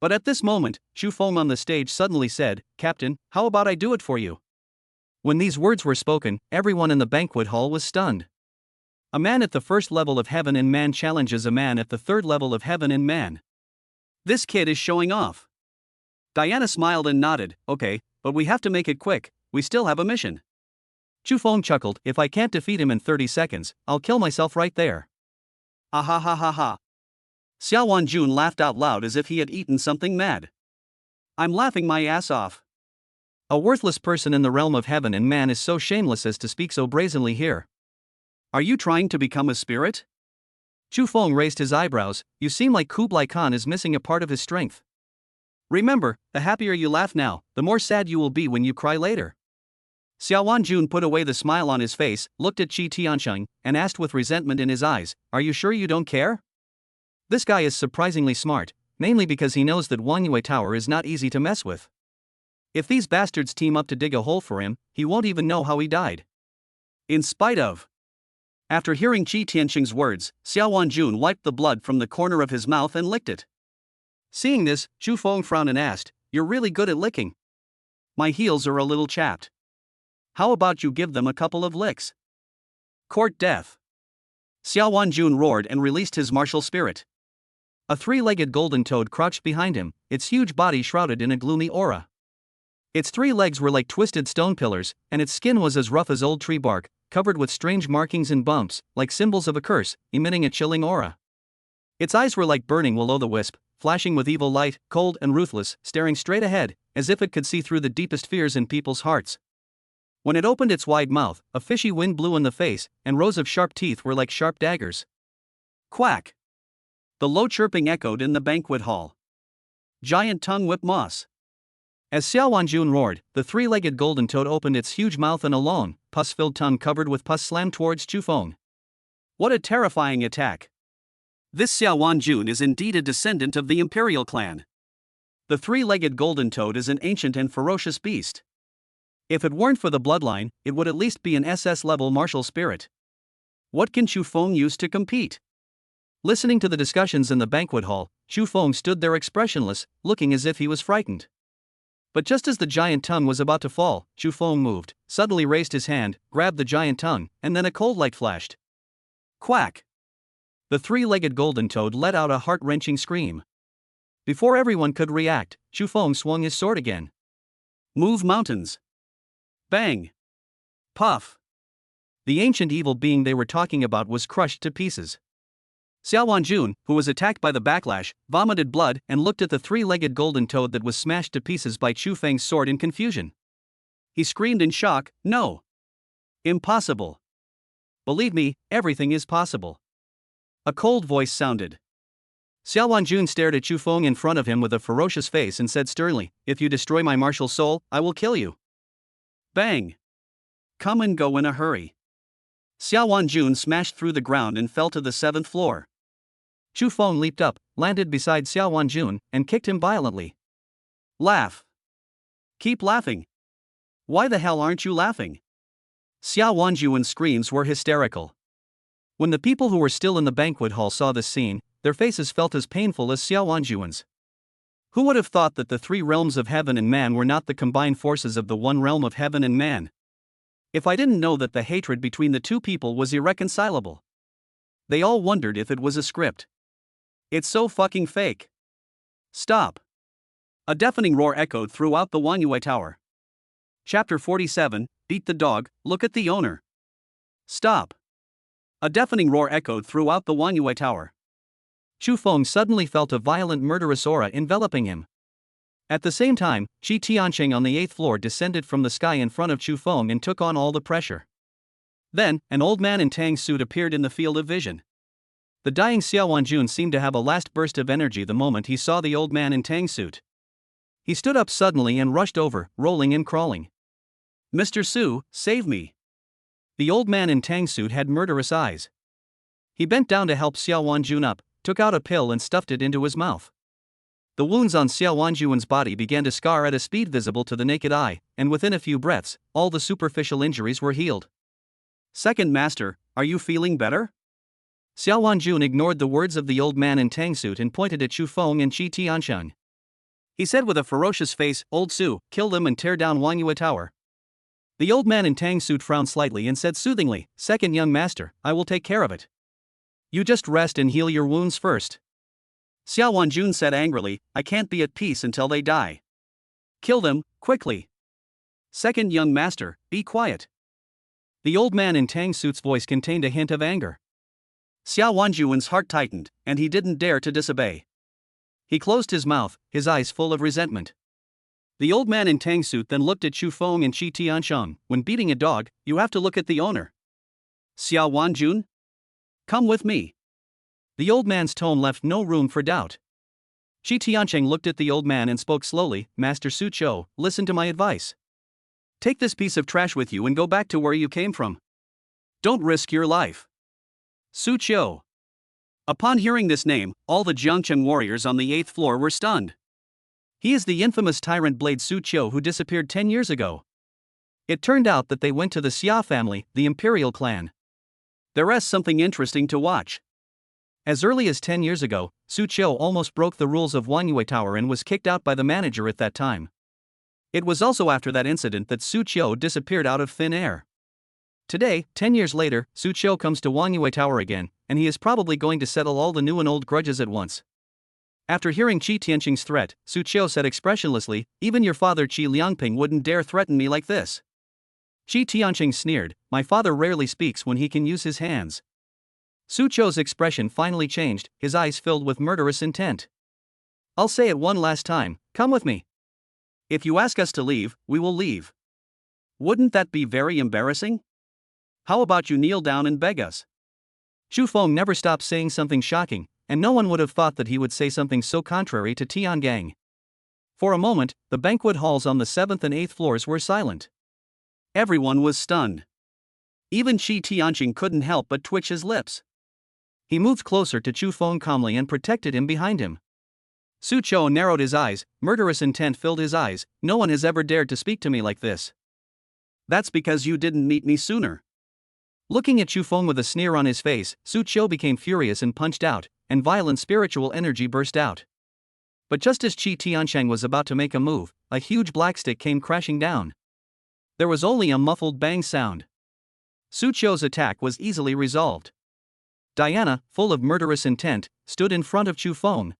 But at this moment, Chu Feng on the stage suddenly said, Captain, how about I do it for you? When these words were spoken, everyone in the banquet hall was stunned. A man at the first level of heaven and man challenges a man at the third level of heaven and man. This kid is showing off. Diana smiled and nodded, Okay, but we have to make it quick, we still have a mission. Chu Feng chuckled, If I can't defeat him in 30 seconds, I'll kill myself right there. Ah ha ha ha ha. Xiao Wanjun laughed out loud as if he had eaten something mad. I'm laughing my ass off. A worthless person in the realm of heaven and man is so shameless as to speak so brazenly here. Are you trying to become a spirit? Chu Feng raised his eyebrows, You seem like Kublai Khan is missing a part of his strength. Remember, the happier you laugh now, the more sad you will be when you cry later. Xiao Wanjun put away the smile on his face, looked at Qi Tiansheng, and asked with resentment in his eyes, Are you sure you don't care? This guy is surprisingly smart, namely because he knows that Wangyue Tower is not easy to mess with. If these bastards team up to dig a hole for him, he won't even know how he died. In spite of. After hearing Qi Tiansheng's words, Xiao Wanjun wiped the blood from the corner of his mouth and licked it. Seeing this, Chu Feng frowned and asked, You're really good at licking. My heels are a little chapped. How about you give them a couple of licks? Court death. Xiao Wanjun roared and released his martial spirit. A 3-legged golden toad crouched behind him, its huge body shrouded in a gloomy aura. Its 3 legs were like twisted stone pillars, and its skin was as rough as old tree bark, covered with strange markings and bumps, like symbols of a curse, emitting a chilling aura. Its eyes were like burning will-o'-the-wisp, flashing with evil light, cold and ruthless, staring straight ahead, as if it could see through the deepest fears in people's hearts. When it opened its wide mouth, a fishy wind blew in the face, and rows of sharp teeth were like sharp daggers. Quack! The low chirping echoed in the banquet hall. Giant tongue whip moss. As Xiao Wanjun roared, the 3-legged golden toad opened its huge mouth and a long, pus-filled tongue covered with pus slammed towards Chu Feng. What a terrifying attack! This Xiao Wanjun is indeed a descendant of the imperial clan. The 3-legged golden toad is an ancient and ferocious beast. If it weren't for the bloodline, it would at least be an SS-level martial spirit. What can Chu Feng use to compete? Listening to the discussions in the banquet hall, Chu Feng stood there expressionless, looking as if he was frightened. But just as the giant tongue was about to fall, Chu Feng moved, suddenly raised his hand, grabbed the giant tongue, and then a cold light flashed. Quack! The three-legged golden toad let out a heart-wrenching scream. Before everyone could react, Chu Feng swung his sword again. Move mountains! Bang! Puff! The ancient evil being they were talking about was crushed to pieces. Xiao Wanjun, who was attacked by the backlash, vomited blood and looked at the three-legged golden toad that was smashed to pieces by Chu Feng's sword in confusion. He screamed in shock, "No! Impossible! Believe me, everything is possible." A cold voice sounded. Xiao Wanjun stared at Chu Feng in front of him with a ferocious face and said sternly, "If you destroy my martial soul, I will kill you." Bang! Come and go in a hurry. Xiao Wanjun smashed through the ground and fell to the 7th floor. Chu Feng leaped up, landed beside Xiao Wanjun, and kicked him violently. Laugh! Keep laughing! Why the hell aren't you laughing? Xiao Wanjun's screams were hysterical. When the people who were still in the banquet hall saw this scene, their faces felt as painful as Xiao Wanjun's. Who would have thought that the three realms of heaven and man were not the combined forces of the one realm of heaven and man? If I didn't know that the hatred between the two people was irreconcilable. They all wondered if it was a script. It's so fucking fake. Stop! A deafening roar echoed throughout the Wanyue Tower. Chapter 47, Beat the Dog, Look at the Owner. Stop! A deafening roar echoed throughout the Wanyue Tower. Chu Feng suddenly felt a violent murderous aura enveloping him. At the same time, Qi Tianqing on the 8th floor descended from the sky in front of Chu Feng and took on all the pressure. Then, an old man in Tang's suit appeared in the field of vision. The dying Xiao Wanjun seemed to have a last burst of energy the moment he saw the old man in Tang's suit. He stood up suddenly and rushed over, rolling and crawling. "Mr. Su, save me!" The old man in Tang's suit had murderous eyes. He bent down to help Xiao Wanjun up, took out a pill and stuffed it into his mouth. The wounds on Xiao Wanjun's body began to scar at a speed visible to the naked eye, and within a few breaths, all the superficial injuries were healed. "Second Master, are you feeling better?" Xiao Wanjun ignored the words of the old man in Tang suit and pointed at Chu Feng and Qi Tianqing. He said with a ferocious face, "Old Su, kill them and tear down Wanyue Tower." The old man in Tang suit frowned slightly and said soothingly, "Second young master, I will take care of it. You just rest and heal your wounds first." Xiao Wanjun said angrily, "I can't be at peace until they die. Kill them, quickly. Second young master, be quiet." The old man in Tang suit's voice contained a hint of anger. Xiao Wanjun's heart tightened, and he didn't dare to disobey. He closed his mouth, his eyes full of resentment. The old man in Tang suit then looked at Chu Feng and Qi Tianqing. "When beating a dog, you have to look at the owner. Xiao Wanjun? Come with me." The old man's tone left no room for doubt. Qi Tianqing looked at the old man and spoke slowly, "Master Su Chou, listen to my advice. Take this piece of trash with you and go back to where you came from. Don't risk your life." Su Chou. Upon hearing this name, all the Jiangcheng warriors on the 8th floor were stunned. He is the infamous tyrant blade Su Chou who disappeared 10 years ago. It turned out that they went to the Xia family, the imperial clan. There's something interesting to watch. As early as 10 years ago, Su Chou almost broke the rules of Wanyue Tower and was kicked out by the manager at that time. It was also after that incident that Su Chou disappeared out of thin air. Today, 10 years later, Su Chou comes to Wanyue Tower again, and he is probably going to settle all the new and old grudges at once. After hearing Qi Tianqing's threat, Su Chou said expressionlessly, "Even your father Qi Liangping wouldn't dare threaten me like this." Qi Tianqing sneered, "My father rarely speaks when he can use his hands." Su Chou's expression finally changed, his eyes filled with murderous intent. "I'll say it one last time, come with me. If you ask us to leave, we will leave. Wouldn't that be very embarrassing? How about you kneel down and beg us?" Chu Feng never stopped saying something shocking, and no one would have thought that he would say something so contrary to Tiangang. For a moment, the banquet halls on the 7th and 8th floors were silent. Everyone was stunned. Even Qi Tianqing couldn't help but twitch his lips. He moved closer to Chu Feng calmly and protected him behind him. Su Chou narrowed his eyes, murderous intent filled his eyes. "No one has ever dared to speak to me like this. That's because you didn't meet me sooner. Looking at Chu Feng with a sneer on his face, Su Qiu became furious and punched out, and violent spiritual energy burst out. But just as Qi Tiansheng was about to make a move, a huge black stick came crashing down. There was only a muffled bang sound. Su Qiu's attack was easily resolved. Diana, full of murderous intent, stood in front of Chu Feng.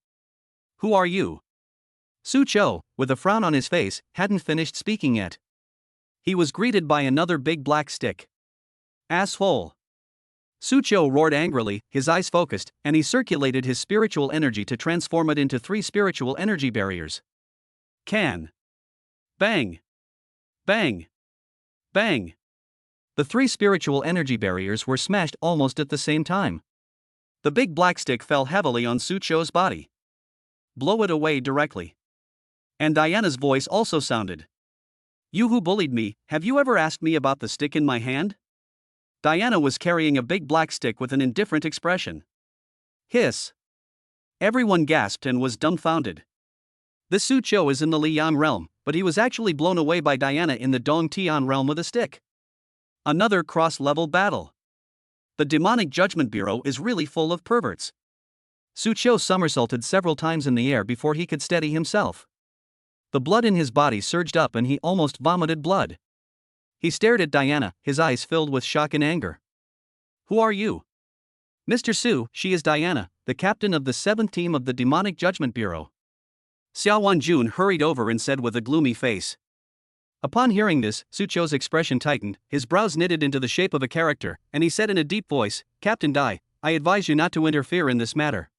Who are you? Su Qiu, with a frown on his face, hadn't finished speaking yet. He was greeted by another big black stick. Asshole! Su Qiu roared angrily, his eyes focused, and he circulated his spiritual energy to transform it into 3 spiritual energy barriers. Can. Bang! Bang! Bang! The 3 spiritual energy barriers were smashed almost at the same time. The big black stick fell heavily on Su Qiu's body. Blow it away directly. And Diana's voice also sounded. You who bullied me, have you ever asked me about the stick in my hand? Diana was carrying a big black stick with an indifferent expression. Hiss! Everyone gasped and was dumbfounded. This Su Qiu is in the Liang realm, but he was actually blown away by Diana in the Dong Tian realm with a stick. Another cross-level battle. The demonic judgment bureau is really full of perverts. Su Qiu somersaulted several times in the air before he could steady himself. The blood in his body surged up and he almost vomited blood. He stared at Diana, his eyes filled with shock and anger. Who are you? Mr. Su, she is Diana, the captain of the 7th team of the Demonic Judgment Bureau. Xiao Wanjun hurried over and said with a gloomy face. Upon hearing this, Su Qiu's expression tightened, his brows knitted into the shape of a character, and he said in a deep voice, Captain Dai, I advise you not to interfere in this matter.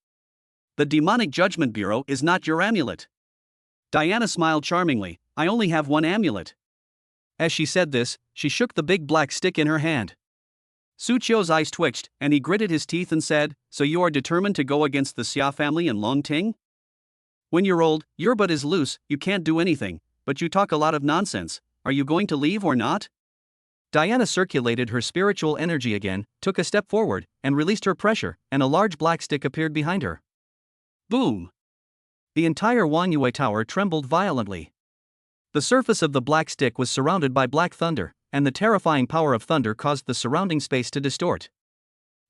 The Demonic Judgment Bureau is not your amulet. Diana smiled charmingly, I only have 1 amulet. As she said this, she shook the big black stick in her hand. Su Qiu's eyes twitched, and he gritted his teeth and said, So you are determined to go against the Xia family and Long Ting? When you're old, your butt is loose, you can't do anything, but you talk a lot of nonsense. Are you going to leave or not? Diana circulated her spiritual energy again, took a step forward, and released her pressure, and a large black stick appeared behind her. Boom! The entire Wanyue Tower trembled violently. The surface of the black stick was surrounded by black thunder, and the terrifying power of thunder caused the surrounding space to distort.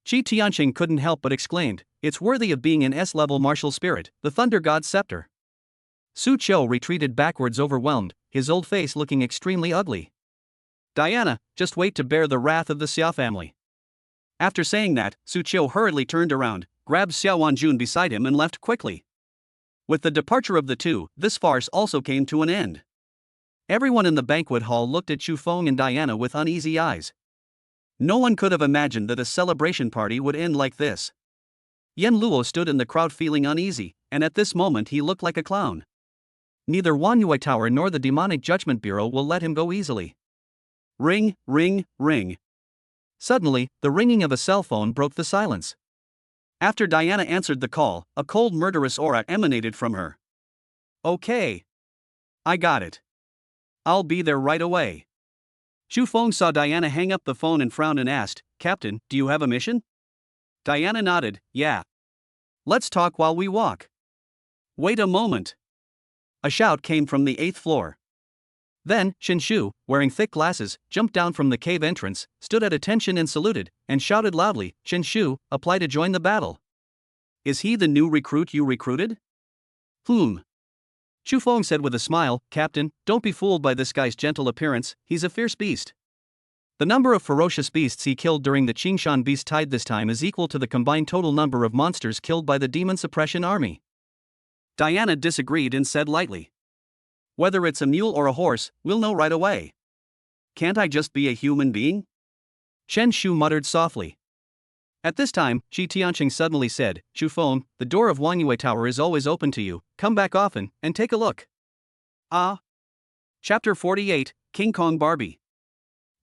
Qi Tianqing couldn't help but exclaimed, It's worthy of being an S-level martial spirit, the Thunder God's scepter. Su Qiu retreated backwards overwhelmed, his old face looking extremely ugly. Diana, just wait to bear the wrath of the Xia family. After saying that, Su Qiu hurriedly turned around, grabbed Xiao Wanjun beside him and left quickly. With the departure of the two, this farce also came to an end. Everyone in the banquet hall looked at Chu Feng and Diana with uneasy eyes. No one could have imagined that a celebration party would end like this. Yan Luo stood in the crowd feeling uneasy, and at this moment he looked like a clown. Neither Wanyue Tower nor the Demonic Judgment Bureau will let him go easily. Ring, ring, ring. Suddenly, the ringing of a cell phone broke the silence. After Diana answered the call, a cold murderous aura emanated from her. Okay. I got it. I'll be there right away. Chu Feng saw Diana hang up the phone and frowned and asked, Captain, do you have a mission? Diana nodded, yeah. Let's talk while we walk. Wait a moment. A shout came from the 8th floor. Then, Shen Shu, wearing thick glasses, jumped down from the cave entrance, stood at attention and saluted, and shouted loudly, Shen Shu, apply to join the battle. Is he the new recruit you recruited? Chu Feng said with a smile, Captain, don't be fooled by this guy's gentle appearance, he's a fierce beast. The number of ferocious beasts he killed during the Qingshan Beast Tide this time is equal to the combined total number of monsters killed by the Demon Suppression Army. Diana disagreed and said lightly. Whether it's a mule or a horse, we'll know right away. Can't I just be a human being? Shen Shu muttered softly. At this time, Qi Tianqing suddenly said, Chu Feng, the door of Wanyue Tower is always open to you, come back often, and take a look. Ah. Chapter 48, King Kong Barbie.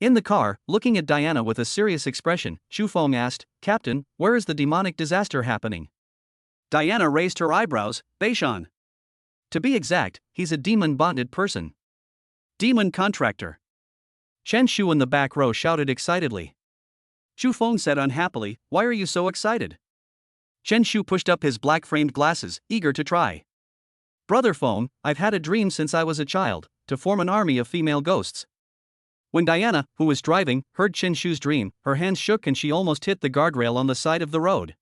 In the car, looking at Diana with a serious expression, Chu Feng asked, Captain, where is the demonic disaster happening? Diana raised her eyebrows, Beishan. To be exact, he's a demon-bonded person. Demon contractor. Shen Shu in the back row shouted excitedly. Chu Feng said unhappily, why are you so excited? Shen Shu pushed up his black-framed glasses, eager to try. Brother Feng, I've had a dream since I was a child, to form an army of female ghosts. When Diana, who was driving, heard Chen Shu's dream, her hands shook and she almost hit the guardrail on the side of the road.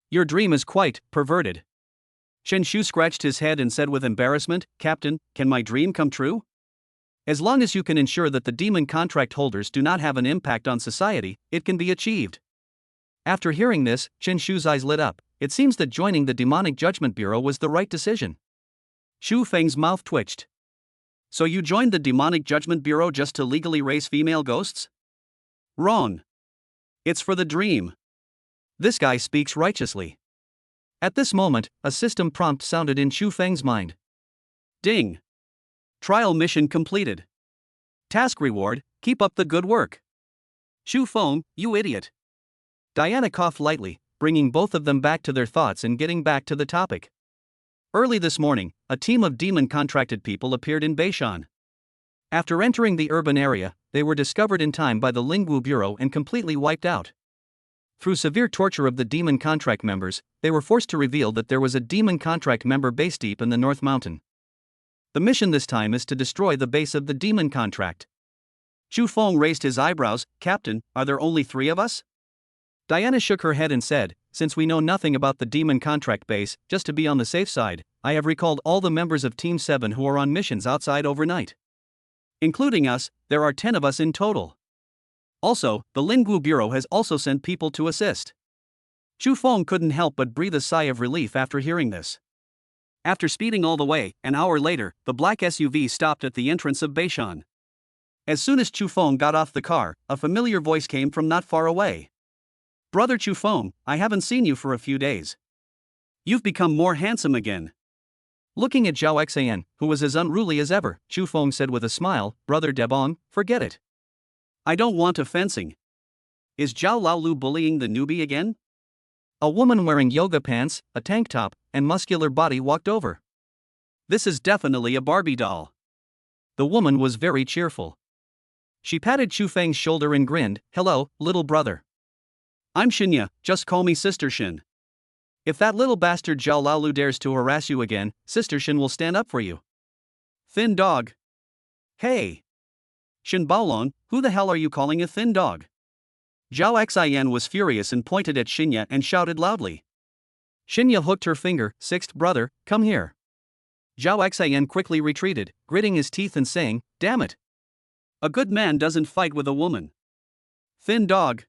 Your dream is quite perverted. Chen Shu scratched his head and said with embarrassment, Captain, can my dream come true? As long as you can ensure that the demon contract holders do not have an impact on society, it can be achieved. After hearing this, Chen Shu's eyes lit up. It seems that joining the Demonic Judgment Bureau was the right decision. Xu Feng's mouth twitched. So you joined the Demonic Judgment Bureau just to legally raise female ghosts? Wrong. It's for the dream. This guy speaks righteously. At this moment, a system prompt sounded in Xu Feng's mind. Ding. Trial mission completed. Task reward, keep up the good work. Xu Feng, you idiot. Diana coughed lightly, bringing both of them back to their thoughts and getting back to the topic. Early this morning, a team of demon-contracted people appeared in Beishan. After entering the urban area, they were discovered in time by the Lingwu Bureau and completely wiped out. Through severe torture of the demon contract members, they were forced to reveal that there was a demon contract member base deep in the North Mountain. The mission this time is to destroy the base of the demon contract. Xu Feng raised his eyebrows. Captain, are there only 3 of us? Diana shook her head and said, since we know nothing about the demon contract base, just to be on the safe side, I have recalled all the members of Team 7 who are on missions outside overnight. Including us, there are 10 of us in total. Also, the Lingwu Bureau has also sent people to assist. Xu Feng couldn't help but breathe a sigh of relief after hearing this. After speeding all the way, an hour later, the black SUV stopped at the entrance of Beishan. As soon as Xu Feng got off the car, a familiar voice came from not far away. Brother Xu Feng, I haven't seen you for a few days. You've become more handsome again. Looking at Zhao Xian, who was as unruly as ever, Xu Feng said with a smile, Brother Debong, forget it. I don't want a fencing. Is Zhao Laolu bullying the newbie again? A woman wearing yoga pants, a tank top, and muscular body walked over. This is definitely a Barbie doll. The woman was very cheerful. She patted Xu Feng's shoulder and grinned, hello, little brother. I'm Shinya, just call me Sister Shin. If that little bastard Zhao Laolu dares to harass you again, Sister Shin will stand up for you. Thin dog. Hey. Shin Baolong, who the hell are you calling a thin dog? Zhao Xian was furious and pointed at Shinya and shouted loudly. Shinya hooked her finger, sixth brother, come here. Zhao Xian quickly retreated, gritting his teeth and saying, damn it. A good man doesn't fight with a woman. Thin dog.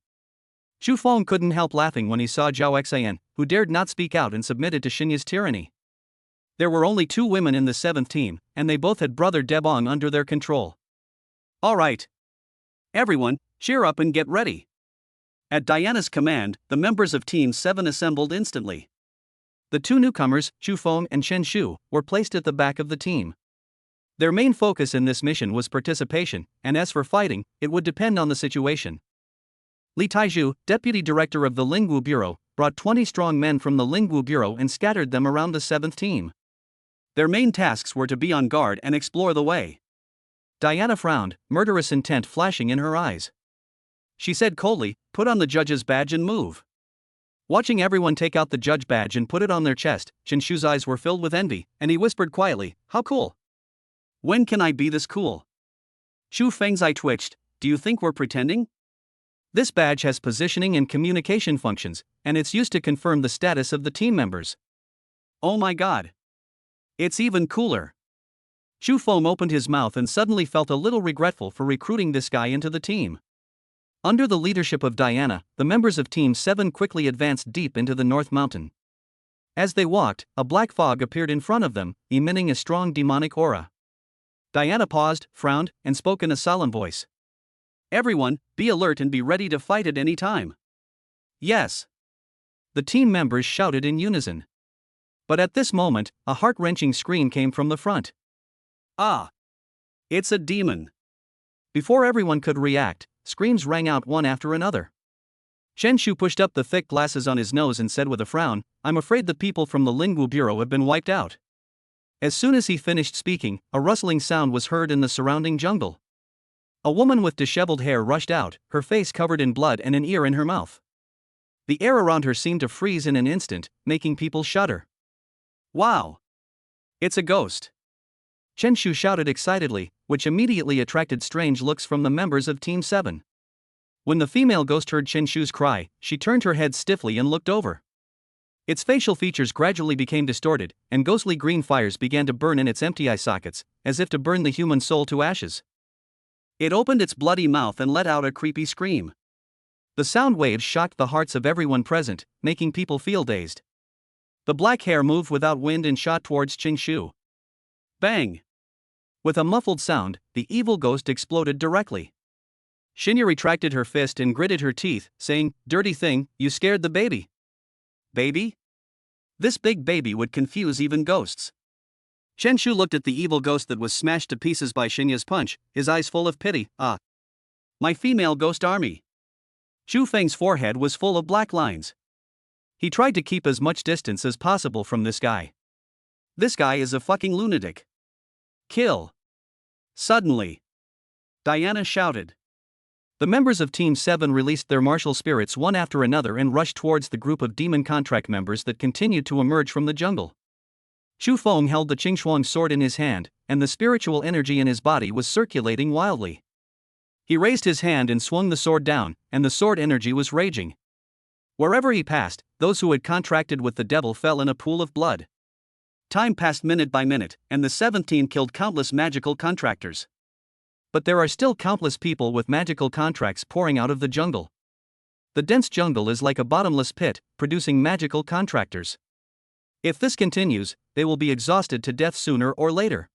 Xu Feng couldn't help laughing when he saw Zhao Xian, who dared not speak out and submitted to Shinya's tyranny. There were only 2 women in the 7th team, and they both had Brother Debong under their control. Alright. Everyone, cheer up and get ready. At Diana's command, the members of Team 7 assembled instantly. The 2 newcomers, Xu Feng and Chen Shu, were placed at the back of the team. Their main focus in this mission was participation, and as for fighting, it would depend on the situation. Li Taizhu, deputy director of the Lingwu Bureau, brought 20 strong men from the Lingwu Bureau and scattered them around the 7th team. Their main tasks were to be on guard and explore the way. Diana frowned, murderous intent flashing in her eyes. She said coldly, put on the judge's badge and move. Watching everyone take out the judge badge and put it on their chest, Chen Shu's eyes were filled with envy, and he whispered quietly, how cool. When can I be this cool? Xu Feng's eye twitched, do you think we're pretending? This badge has positioning and communication functions, and it's used to confirm the status of the team members. Oh my god. It's even cooler. Xu Feng opened his mouth and suddenly felt a little regretful for recruiting this guy into the team. Under the leadership of Diana, the members of Team 7 quickly advanced deep into the North Mountain. As they walked, a black fog appeared in front of them, emitting a strong demonic aura. Diana paused, frowned, and spoke in a solemn voice. Everyone, be alert and be ready to fight at any time. Yes. The team members shouted in unison. But at this moment, a heart-wrenching scream came from the front. Ah! It's a demon. Before everyone could react, screams rang out one after another. Chen Shu pushed up the thick glasses on his nose and said with a frown, I'm afraid the people from the Lingwu Bureau have been wiped out. As soon as he finished speaking, a rustling sound was heard in the surrounding jungle. A woman with disheveled hair rushed out, her face covered in blood and an ear in her mouth. The air around her seemed to freeze in an instant, making people shudder. Wow! It's a ghost! Chen Shu shouted excitedly, which immediately attracted strange looks from the members of Team 7. When the female ghost heard Chen Shu's cry, she turned her head stiffly and looked over. Its facial features gradually became distorted, and ghostly green fires began to burn in its empty eye sockets, as if to burn the human soul to ashes. It opened its bloody mouth and let out a creepy scream. The sound waves shocked the hearts of everyone present, making people feel dazed. The black hair moved without wind and shot towards Chen Shu. Bang! With a muffled sound, the evil ghost exploded directly. Shinya retracted her fist and gritted her teeth, saying, "Dirty thing, you scared the baby." Baby? This big baby would confuse even ghosts. Chen Shu looked at the evil ghost that was smashed to pieces by Shinya's punch, his eyes full of pity. "Ah. My female ghost army." Zhu Feng's forehead was full of black lines. He tried to keep as much distance as possible from this guy. This guy is a fucking lunatic. Kill. Suddenly, Diana shouted. The members of Team 7 released their martial spirits one after another and rushed towards the group of demon contract members that continued to emerge from the jungle. Xu Feng held the Qingxuang sword in his hand, and the spiritual energy in his body was circulating wildly. He raised his hand and swung the sword down, and the sword energy was raging. Wherever he passed, those who had contracted with the devil fell in a pool of blood. Time passed minute by minute, and the 7th team killed countless magical contractors. But there are still countless people with magical contracts pouring out of the jungle. The dense jungle is like a bottomless pit, producing magical contractors. If this continues, they will be exhausted to death sooner or later.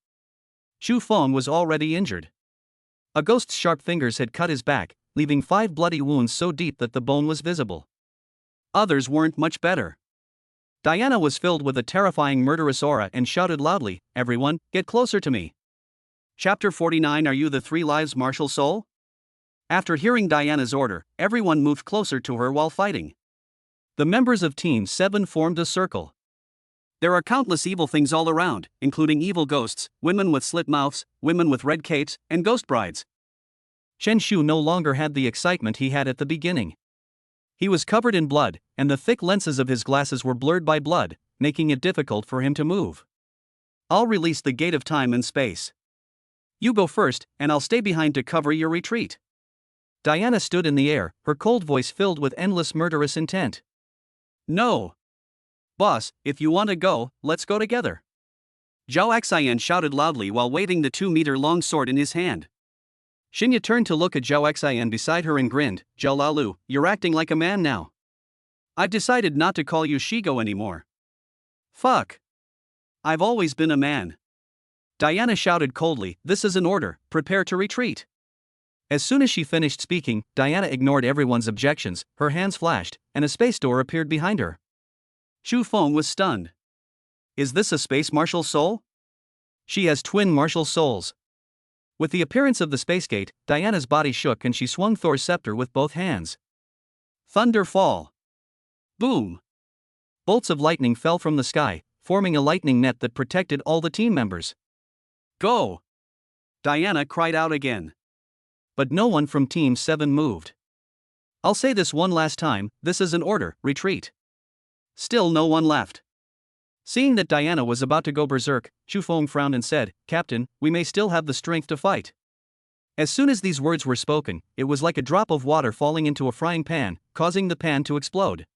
Xu Feng was already injured. A ghost's sharp fingers had cut his back, leaving 5 bloody wounds so deep that the bone was visible. Others weren't much better. Diana was filled with a terrifying murderous aura and shouted loudly, "Everyone, get closer to me." Chapter 49. Are you the 3 lives martial soul? After hearing Diana's order, everyone moved closer to her while fighting. The members of Team 7 formed a circle. There are countless evil things all around, including evil ghosts, women with slit mouths, women with red capes, and ghost brides. Chen Shu no longer had the excitement he had at the beginning. He was covered in blood, and the thick lenses of his glasses were blurred by blood, making it difficult for him to move. I'll release the gate of time and space. You go first, and I'll stay behind to cover your retreat. Diana stood in the air, her cold voice filled with endless murderous intent. No. Boss, if you want to go, let's go together. Zhao Xian shouted loudly while waving the 2-meter-long sword in his hand. Shinya turned to look at Zhao Xian beside her and grinned. "Zhao Lalu, you're acting like a man now. I've decided not to call you Shigo anymore." Fuck. I've always been a man. Diana shouted coldly, "This is an order, prepare to retreat." As soon as she finished speaking, Diana ignored everyone's objections, her hands flashed, and a space door appeared behind her. Xu Feng was stunned. Is this a space martial soul? She has twin martial souls. With the appearance of the space gate, Diana's body shook and she swung Thor's scepter with both hands. Thunder fall. Boom. Bolts of lightning fell from the sky, forming a lightning net that protected all the team members. Go! Diana cried out again. But no one from Team 7 moved. I'll say this one last time, this is an order, retreat. Still no one left. Seeing that Diana was about to go berserk, Xu Feng frowned and said, "Captain, we may still have the strength to fight." As soon as these words were spoken, it was like a drop of water falling into a frying pan, causing the pan to explode.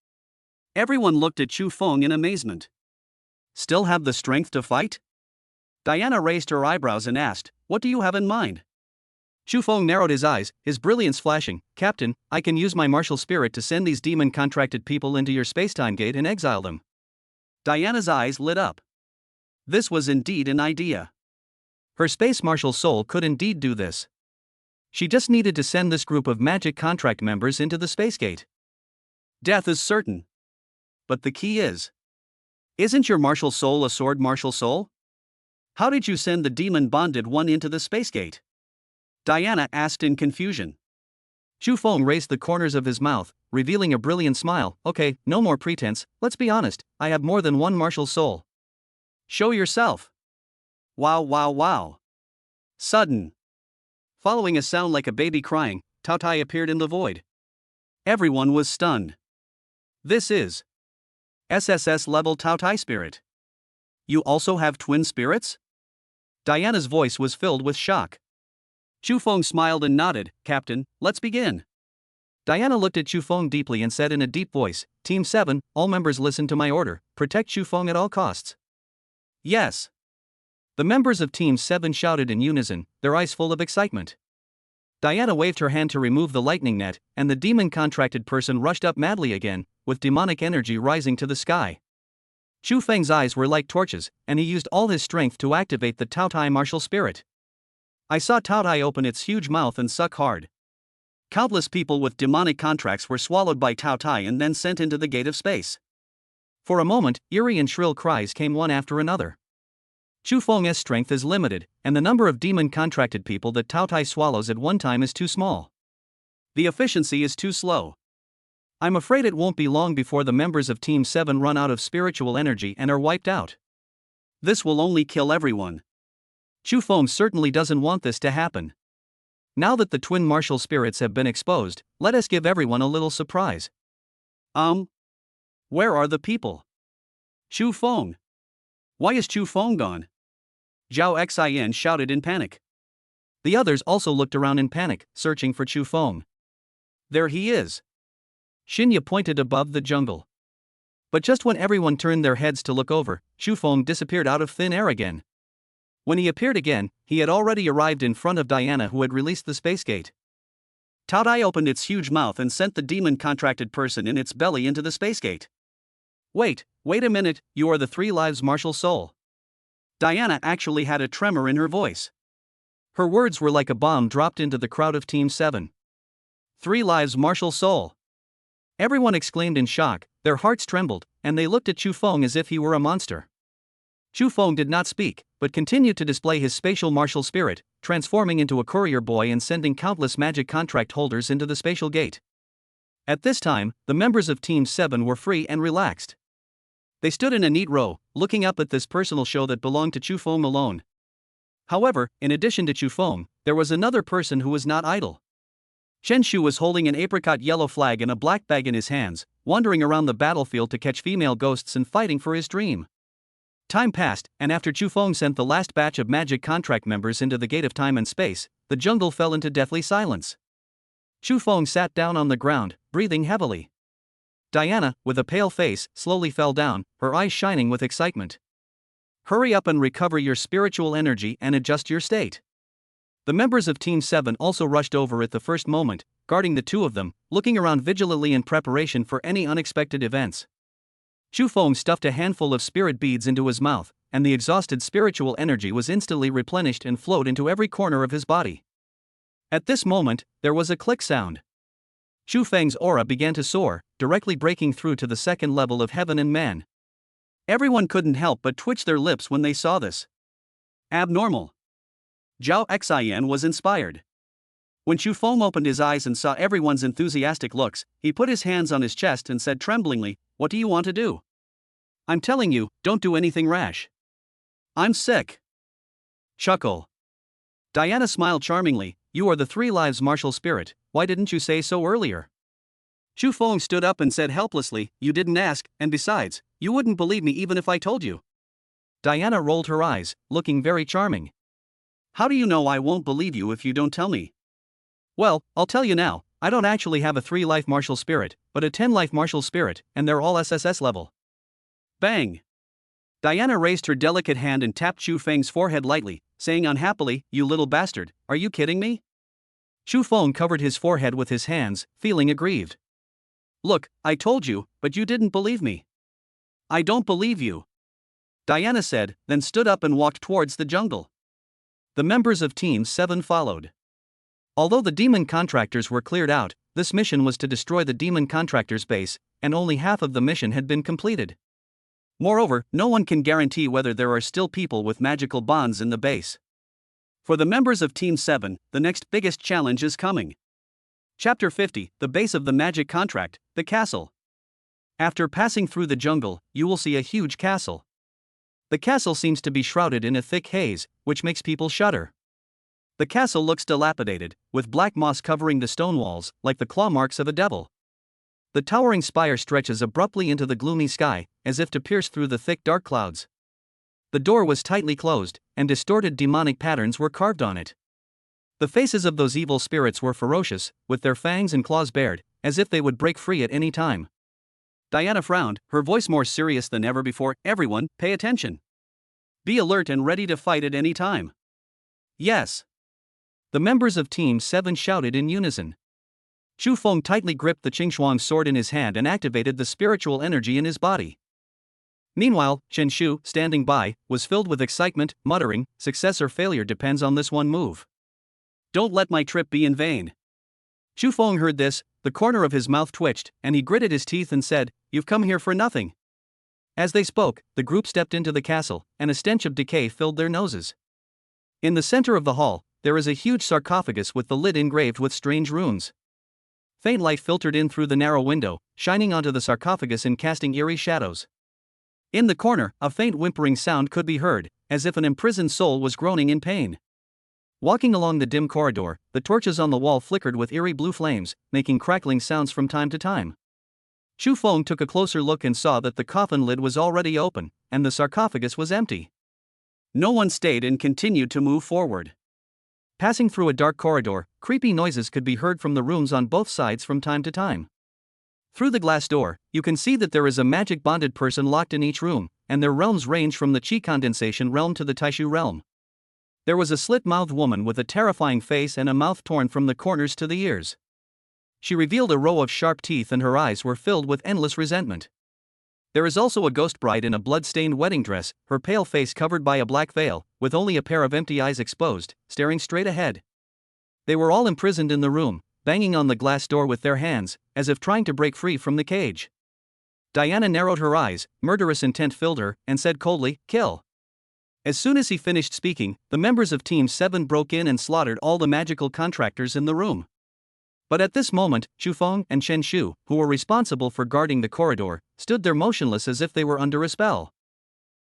Everyone looked at Xu Feng in amazement. Still have the strength to fight? Diana raised her eyebrows and asked, "What do you have in mind?" Xu Feng narrowed his eyes, his brilliance flashing. "Captain, I can use my martial spirit to send these demon-contracted people into your spacetime gate and exile them." Diana's eyes lit up. This was indeed an idea. Her space martial soul could indeed do this. She just needed to send this group of magic contract members into the space gate. Death is certain. But the key is, isn't your martial soul a sword martial soul? How did you send the demon-bonded one into the space gate? Diana asked in confusion. Xu Feng raised the corners of his mouth, revealing a brilliant smile. "Okay, no more pretense, let's be honest, I have more than one martial soul." "Show yourself." Wow wow wow. Sudden. Following a sound like a baby crying, Tao Tai appeared in the void. Everyone was stunned. This is SSS level Tao Tai spirit. You also have twin spirits? Diana's voice was filled with shock. Chu Feng smiled and nodded. Captain, let's begin. Diana looked at Chu Feng deeply and said in a deep voice, Team 7, all members listen to my order, protect Chu Feng at all costs. Yes. The members of Team 7 shouted in unison, their eyes full of excitement. Diana waved her hand to remove the lightning net, and the demon-contracted person rushed up madly again, with demonic energy rising to the sky. Chu Feng's eyes were like torches, and he used all his strength to activate the Tao Tai martial spirit. I saw Tao Tai open its huge mouth and suck hard. Countless people with demonic contracts were swallowed by Tao Tai and then sent into the gate of space. For a moment, eerie and shrill cries came one after another. Chu Feng's strength is limited, and the number of demon-contracted people that Tao Tai swallows at one time is too small. The efficiency is too slow. I'm afraid it won't be long before the members of Team 7 run out of spiritual energy and are wiped out. This will only kill everyone. Chu Feng certainly doesn't want this to happen. Now that the twin martial spirits have been exposed, let us give everyone a little surprise. Where are the people? Chu Feng. Why is Chu Feng gone? Zhao Xin shouted in panic. The others also looked around in panic, searching for Chu Feng. There he is. Shinya pointed above the jungle. But just when everyone turned their heads to look over, Chu Feng disappeared out of thin air again. When he appeared again, he had already arrived in front of Diana, who had released the space gate. Tao Tai opened its huge mouth and sent the demon-contracted person in its belly into the space gate. Wait a minute, you are the 3 lives martial soul. Diana actually had a tremor in her voice. Her words were like a bomb dropped into the crowd of Team 7. 3 lives martial soul. Everyone exclaimed in shock, their hearts trembled, and they looked at Chu Feng as if he were a monster. Chu Feng did not speak, but continued to display his spatial martial spirit, transforming into a courier boy and sending countless magic contract holders into the spatial gate. At this time, the members of Team 7 were free and relaxed. They stood in a neat row, looking up at this personal show that belonged to Chu Feng alone. However, in addition to Chu Feng, there was another person who was not idle. Chen Shu was holding an apricot yellow flag and a black bag in his hands, wandering around the battlefield to catch female ghosts and fighting for his dream. Time passed, and after Chu Feng sent the last batch of magic contract members into the gate of time and space, the jungle fell into deathly silence. Chu Feng sat down on the ground, breathing heavily. Diana, with a pale face, slowly fell down, her eyes shining with excitement. Hurry up and recover your spiritual energy and adjust your state. The members of Team 7 also rushed over at the first moment, guarding the two of them, looking around vigilantly in preparation for any unexpected events. Chu Feng stuffed a handful of spirit beads into his mouth, and the exhausted spiritual energy was instantly replenished and flowed into every corner of his body. At this moment, there was a click sound. Chu Feng's aura began to soar, directly breaking through to the second level of heaven and man. Everyone couldn't help but twitch their lips when they saw this. Abnormal. Zhao Xin was inspired. When Chu Feng opened his eyes and saw everyone's enthusiastic looks, he put his hands on his chest and said tremblingly, "What do you want to do? I'm telling you, don't do anything rash. I'm sick." Chuckle. Diana smiled charmingly, "You are the 3 lives martial spirit, why didn't you say so earlier?" Chu Feng stood up and said helplessly, "You didn't ask, and besides, you wouldn't believe me even if I told you." Diana rolled her eyes, looking very charming. "How do you know I won't believe you if you don't tell me?" "Well, I'll tell you now, I don't actually have a 3-life martial spirit, but a 10-life martial spirit, and they're all SSS level." Bang! Diana raised her delicate hand and tapped Chu Feng's forehead lightly, saying unhappily, "You little bastard, are you kidding me?" Chu Feng covered his forehead with his hands, feeling aggrieved. "Look, I told you, but you didn't believe me." "I don't believe you," Diana said, then stood up and walked towards the jungle. The members of Team 7 followed. Although the demon contractors were cleared out, this mission was to destroy the demon contractors' base, and only half of the mission had been completed. Moreover, no one can guarantee whether there are still people with magical bonds in the base. For the members of Team 7, the next biggest challenge is coming. Chapter 50, the base of the magic contract, the castle. After passing through the jungle, you will see a huge castle. The castle seems to be shrouded in a thick haze, which makes people shudder. The castle looks dilapidated, with black moss covering the stone walls, like the claw marks of a devil. The towering spire stretches abruptly into the gloomy sky, as if to pierce through the thick dark clouds. The door was tightly closed, and distorted demonic patterns were carved on it. The faces of those evil spirits were ferocious, with their fangs and claws bared, as if they would break free at any time. Diana frowned, her voice more serious than ever before. Everyone, pay attention. Be alert and ready to fight at any time. Yes. The members of Team 7 shouted in unison. Chu Feng tightly gripped the Qingxuan sword in his hand and activated the spiritual energy in his body. Meanwhile, Chen Shu, standing by, was filled with excitement, muttering, "Success or failure depends on this one move. Don't let my trip be in vain." Chu Feng heard this, the corner of his mouth twitched, and he gritted his teeth and said, "You've come here for nothing." As they spoke, the group stepped into the castle, and a stench of decay filled their noses. In the center of the hall, there is a huge sarcophagus with the lid engraved with strange runes. Faint light filtered in through the narrow window, shining onto the sarcophagus and casting eerie shadows. In the corner, a faint whimpering sound could be heard, as if an imprisoned soul was groaning in pain. Walking along the dim corridor, the torches on the wall flickered with eerie blue flames, making crackling sounds from time to time. Chu Feng took a closer look and saw that the coffin lid was already open, and the sarcophagus was empty. No one stayed and continued to move forward. Passing through a dark corridor, creepy noises could be heard from the rooms on both sides from time to time. Through the glass door, you can see that there is a magic bonded person locked in each room, and their realms range from the Qi condensation realm to the Taishu realm. There was a slit-mouthed woman with a terrifying face and a mouth torn from the corners to the ears. She revealed a row of sharp teeth and her eyes were filled with endless resentment. There is also a ghost bride in a blood-stained wedding dress, her pale face covered by a black veil, with only a pair of empty eyes exposed, staring straight ahead. They were all imprisoned in the room, banging on the glass door with their hands, as if trying to break free from the cage. Diana narrowed her eyes, murderous intent filled her, and said coldly, "Kill." As soon as he finished speaking, the members of Team 7 broke in and slaughtered all the magical contractors in the room. But at this moment, Chu Feng and Chen Shu, who were responsible for guarding the corridor, stood there motionless as if they were under a spell.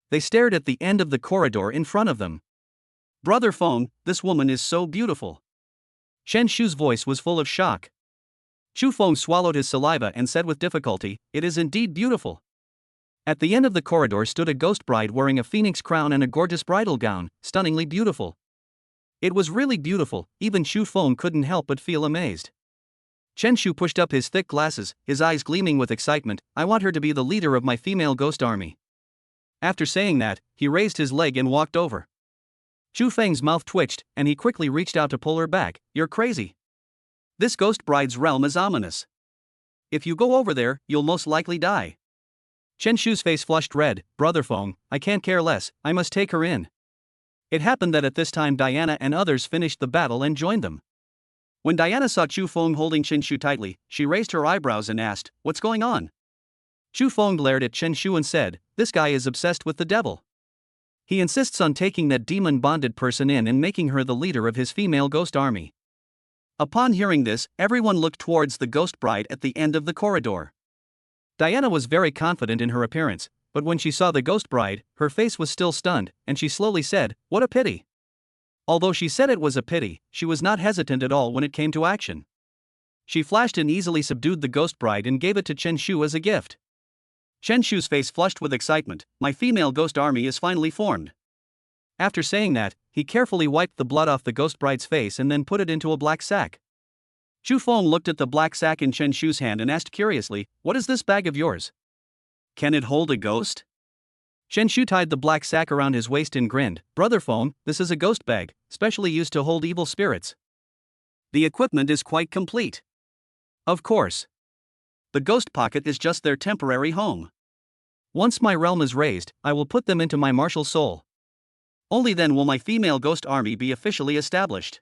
They stared at the end of the corridor in front of them. "Brother Feng, this woman is so beautiful." Chen Shu's voice was full of shock. Chu Feng swallowed his saliva and said with difficulty, "It is indeed beautiful." At the end of the corridor stood a ghost bride wearing a phoenix crown and a gorgeous bridal gown, stunningly beautiful. It was really beautiful, even Chu Feng couldn't help but feel amazed. Chen Shu pushed up his thick glasses, his eyes gleaming with excitement. "I want her to be the leader of my female ghost army." After saying that, he raised his leg and walked over. Chu Feng's mouth twitched, and he quickly reached out to pull her back. "You're crazy. This ghost bride's realm is ominous. If you go over there, you'll most likely die." Chen Shu's face flushed red. "Brother Feng, I can't care less, I must take her in." It happened that at this time Diana and others finished the battle and joined them. When Diana saw Chu Feng holding Chen Shu tightly, she raised her eyebrows and asked, "What's going on?" Chu Feng glared at Chen Shu and said, "This guy is obsessed with the devil. He insists on taking that demon-bonded person in and making her the leader of his female ghost army." Upon hearing this, everyone looked towards the ghost bride at the end of the corridor. Diana was very confident in her appearance, but when she saw the ghost bride, her face was still stunned, and she slowly said, "What a pity." Although she said it was a pity, she was not hesitant at all when it came to action. She flashed and easily subdued the ghost bride and gave it to Chen Shu as a gift. Chen Shu's face flushed with excitement. "My female ghost army is finally formed." After saying that, he carefully wiped the blood off the ghost bride's face and then put it into a black sack. Chu Feng looked at the black sack in Chen Shu's hand and asked curiously, "What is this bag of yours? Can it hold a ghost?" Chen Shu tied the black sack around his waist and grinned. "Brother Feng, this is a ghost bag, specially used to hold evil spirits. The equipment is quite complete." "Of course. The ghost pocket is just their temporary home. Once my realm is raised, I will put them into my martial soul. Only then will my female ghost army be officially established."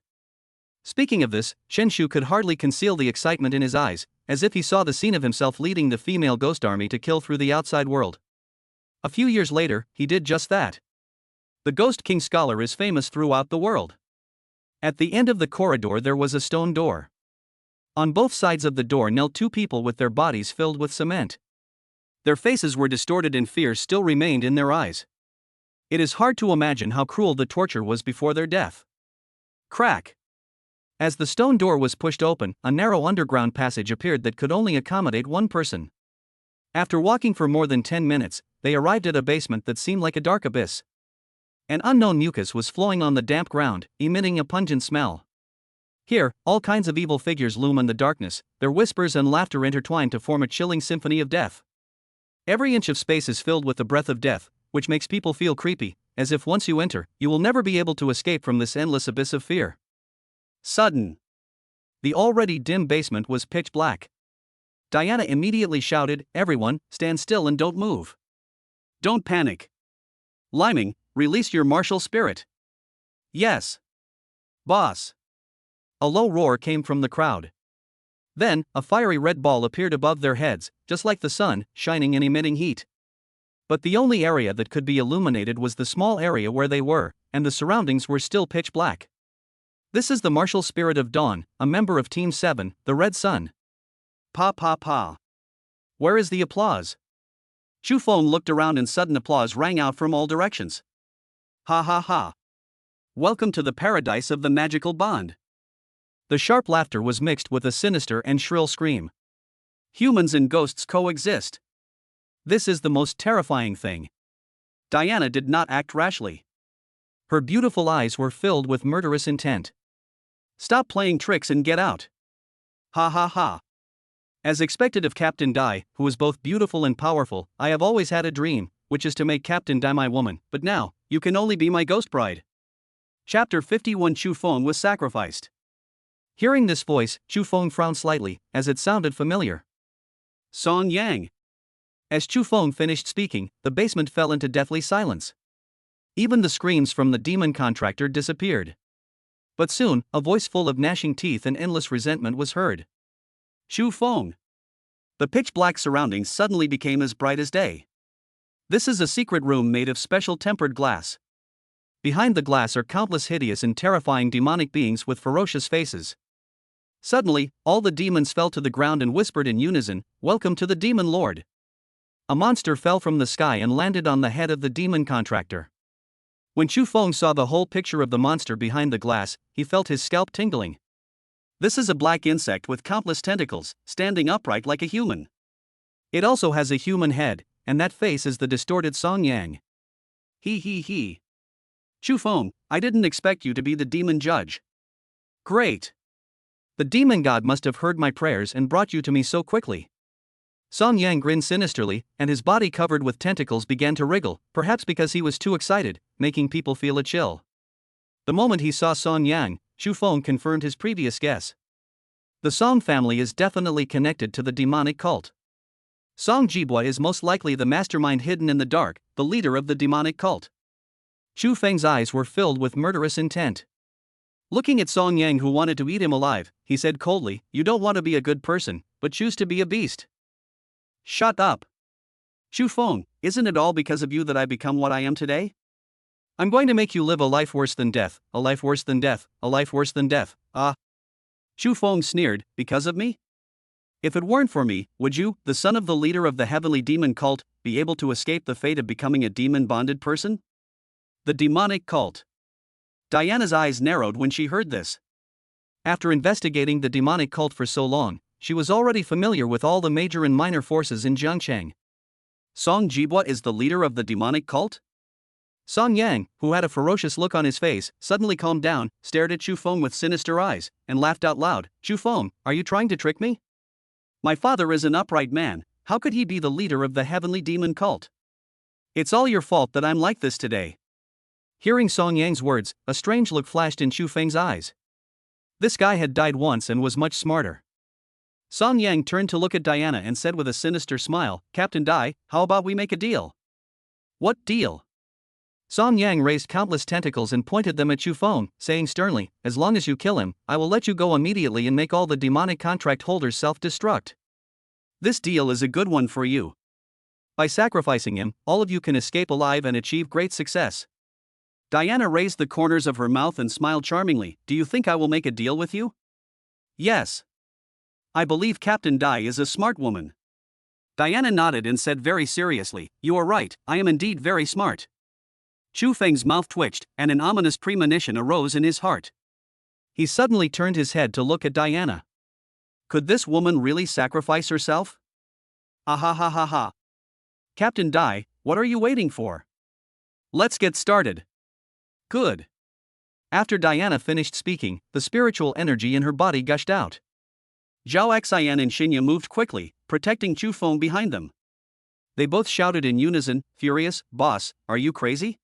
Speaking of this, Chen Shu could hardly conceal the excitement in his eyes, as if he saw the scene of himself leading the female ghost army to kill through the outside world. A few years later, he did just that. The Ghost King Scholar is famous throughout the world. At the end of the corridor there was a stone door. On both sides of the door knelt two people with their bodies filled with cement. Their faces were distorted and fear still remained in their eyes. It is hard to imagine how cruel the torture was before their death. Crack! As the stone door was pushed open, a narrow underground passage appeared that could only accommodate one person. After walking for more than 10 minutes, they arrived at a basement that seemed like a dark abyss. An unknown mucus was flowing on the damp ground, emitting a pungent smell. Here, all kinds of evil figures loom in the darkness, their whispers and laughter intertwine to form a chilling symphony of death. Every inch of space is filled with the breath of death, which makes people feel creepy, as if once you enter, you will never be able to escape from this endless abyss of fear. Sudden. The already dim basement was pitch black. Diana immediately shouted, "Everyone, stand still and don't move. Don't panic. Liming, release your martial spirit." "Yes, boss." A low roar came from the crowd. Then, a fiery red ball appeared above their heads, just like the sun, shining and emitting heat. But the only area that could be illuminated was the small area where they were, and the surroundings were still pitch black. This is the martial spirit of Dawn, a member of Team 7, the Red Sun. Pa pa pa. Where is the applause? Chu Feng looked around and sudden applause rang out from all directions. Ha ha ha. Welcome to the paradise of the magical bond. The sharp laughter was mixed with a sinister and shrill scream. Humans and ghosts coexist. This is the most terrifying thing. Diana did not act rashly. Her beautiful eyes were filled with murderous intent. Stop playing tricks and get out. Ha ha ha. As expected of Captain Dai, who is both beautiful and powerful, I have always had a dream, which is to make Captain Dai my woman, but now, you can only be my ghost bride. Chapter 51. Chu Feng was sacrificed. Hearing this voice, Chu Feng frowned slightly, as it sounded familiar. Song Yang. As Chu Feng finished speaking, the basement fell into deathly silence. Even the screams from the demon contractor disappeared. But soon, a voice full of gnashing teeth and endless resentment was heard. Chu Feng. The pitch-black surroundings suddenly became as bright as day. This is a secret room made of special tempered glass. Behind the glass are countless hideous and terrifying demonic beings with ferocious faces. Suddenly, all the demons fell to the ground and whispered in unison, "Welcome to the Demon Lord." A monster fell from the sky and landed on the head of the demon contractor. When Chu Feng saw the whole picture of the monster behind the glass, he felt his scalp tingling. This is a black insect with countless tentacles, standing upright like a human. It also has a human head, and that face is the distorted Song Yang. He. Chu Feng, I didn't expect you to be the demon judge. Great. The demon god must have heard my prayers and brought you to me so quickly. Song Yang grinned sinisterly, and his body covered with tentacles began to wriggle, perhaps because he was too excited, making people feel a chill. The moment he saw Song Yang, Chu Feng confirmed his previous guess. The Song family is definitely connected to the demonic cult. Song Jibwa is most likely the mastermind hidden in the dark, the leader of the demonic cult. Chu Feng's eyes were filled with murderous intent. Looking at Song Yang, who wanted to eat him alive, he said coldly, "You don't want to be a good person, but choose to be a beast." Shut up. Chu Feng, isn't it all because of you that I become what I am today? I'm going to make you live a life worse than death, a life worse than death, a life worse than death. Chu Feng sneered, because of me? If it weren't for me, would you, the son of the leader of the heavenly demon cult, be able to escape the fate of becoming a demon-bonded person? The demonic cult. Diana's eyes narrowed when she heard this. After investigating the demonic cult for so long, she was already familiar with all the major and minor forces in Jiangcheng. Song Jibwa is the leader of the demonic cult? Song Yang, who had a ferocious look on his face, suddenly calmed down, stared at Chu Feng with sinister eyes, and laughed out loud. Chu Feng, are you trying to trick me? My father is an upright man, how could he be the leader of the heavenly demon cult? It's all your fault that I'm like this today. Hearing Song Yang's words, a strange look flashed in Chu Feng's eyes. This guy had died once and was much smarter. Song Yang turned to look at Diana and said with a sinister smile, "Captain Dai, how about we make a deal?" What deal? Song Yang raised countless tentacles and pointed them at Chu Feng, saying sternly, "As long as you kill him, I will let you go immediately and make all the demonic contract holders self-destruct. This deal is a good one for you. By sacrificing him, all of you can escape alive and achieve great success." Diana raised the corners of her mouth and smiled charmingly. "Do you think I will make a deal with you?" "Yes. I believe Captain Dai is a smart woman." Diana nodded and said very seriously, "You are right, I am indeed very smart." Chu Feng's mouth twitched, and an ominous premonition arose in his heart. He suddenly turned his head to look at Diana. Could this woman really sacrifice herself? Ha. Captain Dai, what are you waiting for? Let's get started. Good. After Diana finished speaking, the spiritual energy in her body gushed out. Zhao Xian and Xinya moved quickly, protecting Chu Feng behind them. They both shouted in unison, furious, "Boss, are you crazy?"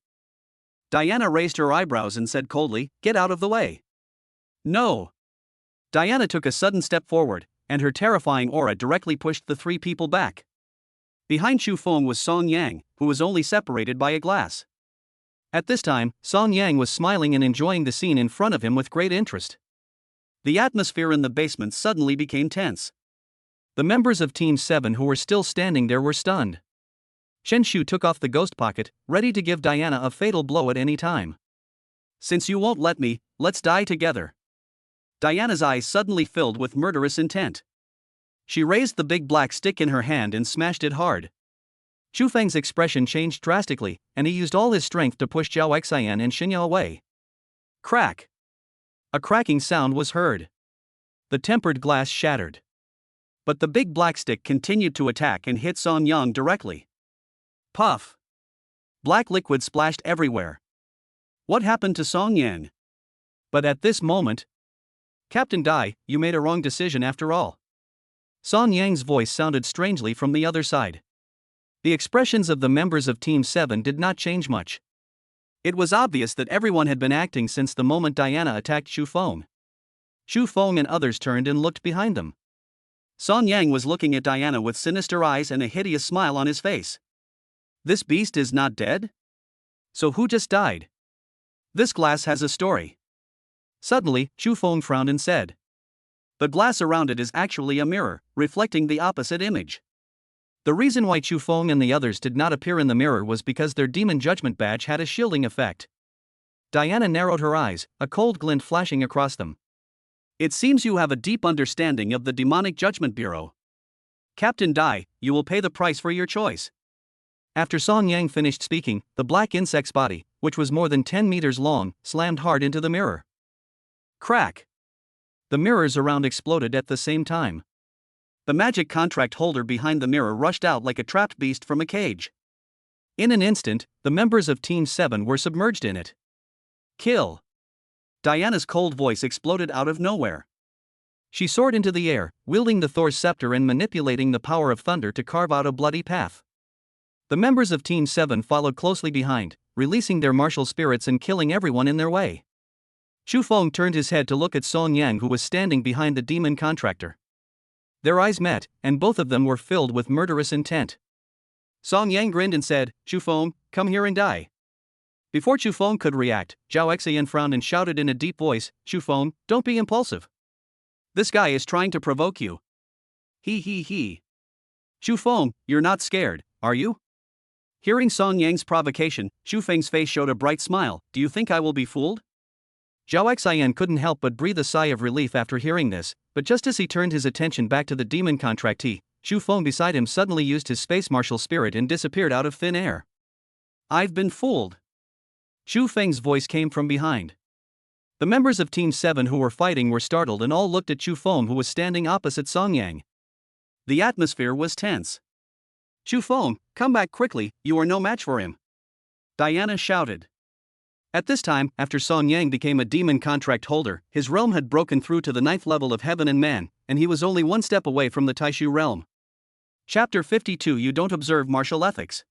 Diana raised her eyebrows and said coldly, "Get out of the way." "No." Diana took a sudden step forward, and her terrifying aura directly pushed the three people back. Behind Chu Feng was Song Yang, who was only separated by a glass. At this time, Song Yang was smiling and enjoying the scene in front of him with great interest. The atmosphere in the basement suddenly became tense. The members of Team 7 who were still standing there were stunned. Shen Shu took off the ghost pocket, ready to give Diana a fatal blow at any time. "Since you won't let me, let's die together." Diana's eyes suddenly filled with murderous intent. She raised the big black stick in her hand and smashed it hard. Chu Feng's expression changed drastically, and he used all his strength to push Zhao Xian and Xinya away. Crack! A cracking sound was heard. The tempered glass shattered. But the big black stick continued to attack and hit Song Yang directly. Puff! Black liquid splashed everywhere. What happened to Song Yang? But at this moment, "Captain Dai, you made a wrong decision after all." Song Yang's voice sounded strangely from the other side. The expressions of the members of Team 7 did not change much. It was obvious that everyone had been acting since the moment Diana attacked Chu Feng. Chu Feng and others turned and looked behind them. Song Yang was looking at Diana with sinister eyes and a hideous smile on his face. "This beast is not dead? So who just died? This glass has a story." Suddenly, Chu Feng frowned and said, "The glass around it is actually a mirror, reflecting the opposite image." The reason why Chu Feng and the others did not appear in the mirror was because their demon judgment badge had a shielding effect. Diana narrowed her eyes, a cold glint flashing across them. "It seems you have a deep understanding of the demonic judgment bureau. Captain Dai, you will pay the price for your choice." After Song Yang finished speaking, the black insect's body, which was more than 10 meters long, slammed hard into the mirror. Crack! The mirrors around exploded at the same time. The magic contract holder behind the mirror rushed out like a trapped beast from a cage. In an instant, the members of Team 7 were submerged in it. Kill! Diana's cold voice exploded out of nowhere. She soared into the air, wielding the Thor's scepter and manipulating the power of thunder to carve out a bloody path. The members of Team 7 followed closely behind, releasing their martial spirits and killing everyone in their way. Chu Feng turned his head to look at Song Yang, who was standing behind the demon contractor. Their eyes met, and both of them were filled with murderous intent. Song Yang grinned and said, "Chu Feng, come here and die." Before Chu Feng could react, Zhao Xian frowned and shouted in a deep voice, "Chu Feng, don't be impulsive. This guy is trying to provoke you." He. "Chu Feng, you're not scared, are you?" Hearing Song Yang's provocation, Chu Feng's face showed a bright smile. "Do you think I will be fooled?" Zhao Xian couldn't help but breathe a sigh of relief after hearing this, but just as he turned his attention back to the demon contractee, Chu Feng beside him suddenly used his space martial spirit and disappeared out of thin air. "I've been fooled." Chu Feng's voice came from behind. The members of Team 7 who were fighting were startled and all looked at Chu Feng, who was standing opposite Song Yang. The atmosphere was tense. "Chu Feng, come back quickly, you are no match for him," Diana shouted. At this time, after Song Yang became a demon contract holder, his realm had broken through to the 9th level of heaven and man, and he was only one step away from the Taishu realm. Chapter 52. You don't observe martial ethics.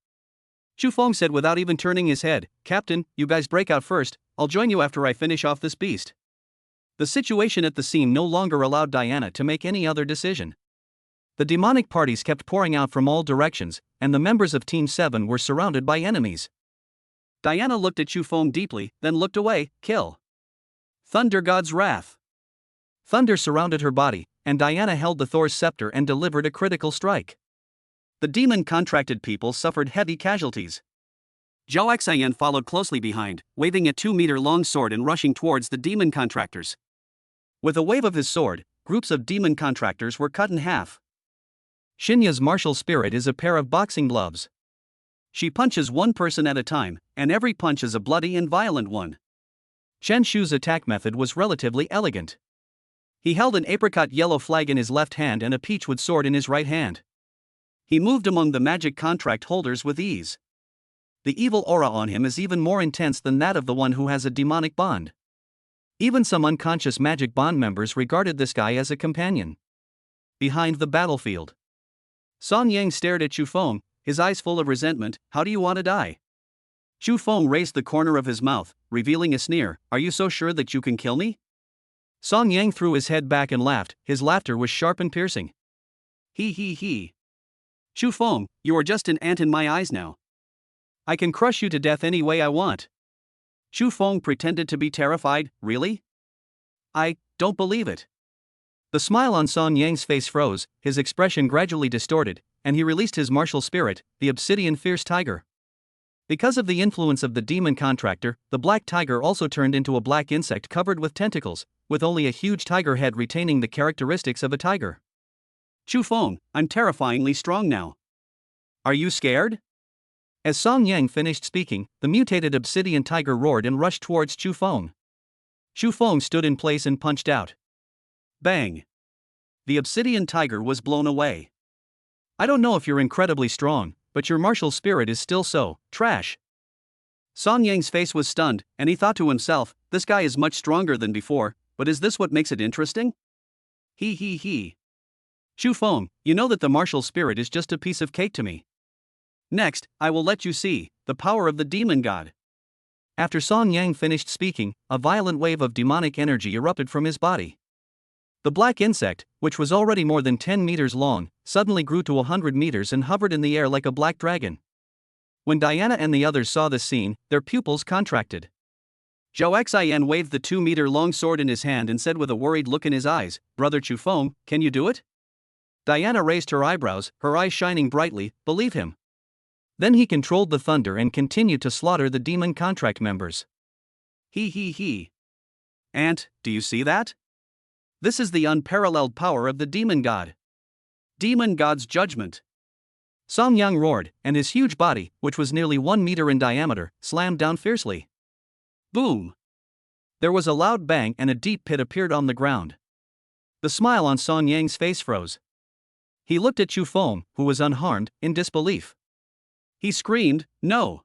Chu Feng said without even turning his head, "Captain, you guys break out first, I'll join you after I finish off this beast." The situation at the scene no longer allowed Diana to make any other decision. The demonic parties kept pouring out from all directions, and the members of Team 7 were surrounded by enemies. Diana looked at Chu Feng deeply, then looked away. Kill! Thunder God's wrath. Thunder surrounded her body, and Diana held the Thor's scepter and delivered a critical strike. The demon contracted people suffered heavy casualties. Zhao Xian followed closely behind, waving a 2-meter-long sword and rushing towards the demon contractors. With a wave of his sword, groups of demon contractors were cut in half. Xinya's martial spirit is a pair of boxing gloves. She punches one person at a time, and every punch is a bloody and violent one. Chen Shu's attack method was relatively elegant. He held an apricot yellow flag in his left hand and a peachwood sword in his right hand. He moved among the magic contract holders with ease. The evil aura on him is even more intense than that of the one who has a demonic bond. Even some unconscious Magic Bond members regarded this guy as a companion. Behind the battlefield, Song Yang stared at Chu Feng, his eyes full of resentment. How do you want to die? Chu Feng raised the corner of his mouth, revealing a sneer. Are you so sure that you can kill me? Song Yang threw his head back and laughed. His laughter was sharp and piercing. He. Chu Feng, you are just an ant in my eyes now. I can crush you to death any way I want. Chu Feng pretended to be terrified. Really? I don't believe it. The smile on Song Yang's face froze, his expression gradually distorted, and he released his martial spirit, the obsidian fierce tiger. Because of the influence of the demon contractor, the black tiger also turned into a black insect covered with tentacles, with only a huge tiger head retaining the characteristics of a tiger. Chu Feng, I'm terrifyingly strong now. Are you scared? As Song Yang finished speaking, the mutated obsidian tiger roared and rushed towards Chu Feng. Chu Feng stood in place and punched out. Bang! The obsidian tiger was blown away. I don't know if you're incredibly strong, but your martial spirit is still so trash. Song Yang's face was stunned, and he thought to himself, this guy is much stronger than before, but is this what makes it interesting? He. Chu Feng, you know that the martial spirit is just a piece of cake to me. Next, I will let you see the power of the demon god. After Song Yang finished speaking, a violent wave of demonic energy erupted from his body. The black insect, which was already more than 10 meters long, suddenly grew to 100 meters and hovered in the air like a black dragon. When Diana and the others saw this scene, their pupils contracted. Zhou Xian waved the 2-meter-long sword in his hand and said with a worried look in his eyes, Brother Chu Feng, can you do it? Diana raised her eyebrows, her eyes shining brightly. Believe him. Then he controlled the thunder and continued to slaughter the demon contract members. He. Ant, do you see that? This is the unparalleled power of the demon god. Demon god's judgment. Song Yang roared, and his huge body, which was nearly 1 meter in diameter, slammed down fiercely. Boom! There was a loud bang and a deep pit appeared on the ground. The smile on Song Yang's face froze. He looked at Chu Feng, who was unharmed, in disbelief. He screamed, No!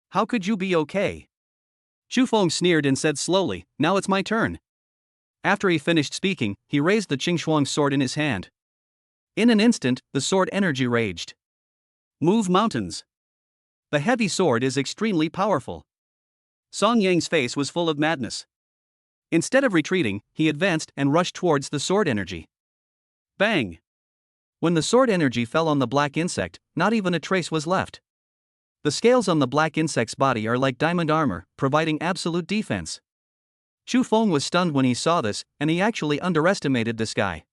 How could you be okay? Chu Feng sneered and said slowly, Now it's my turn. After he finished speaking, he raised the Qingxuang sword in his hand. In an instant, the sword energy raged. Move mountains. The heavy sword is extremely powerful. Song Yang's face was full of madness. Instead of retreating, he advanced and rushed towards the sword energy. Bang! When the sword energy fell on the black insect, not even a trace was left. The scales on the black insect's body are like diamond armor, providing absolute defense. Chu Feng was stunned when he saw this, and he actually underestimated this guy.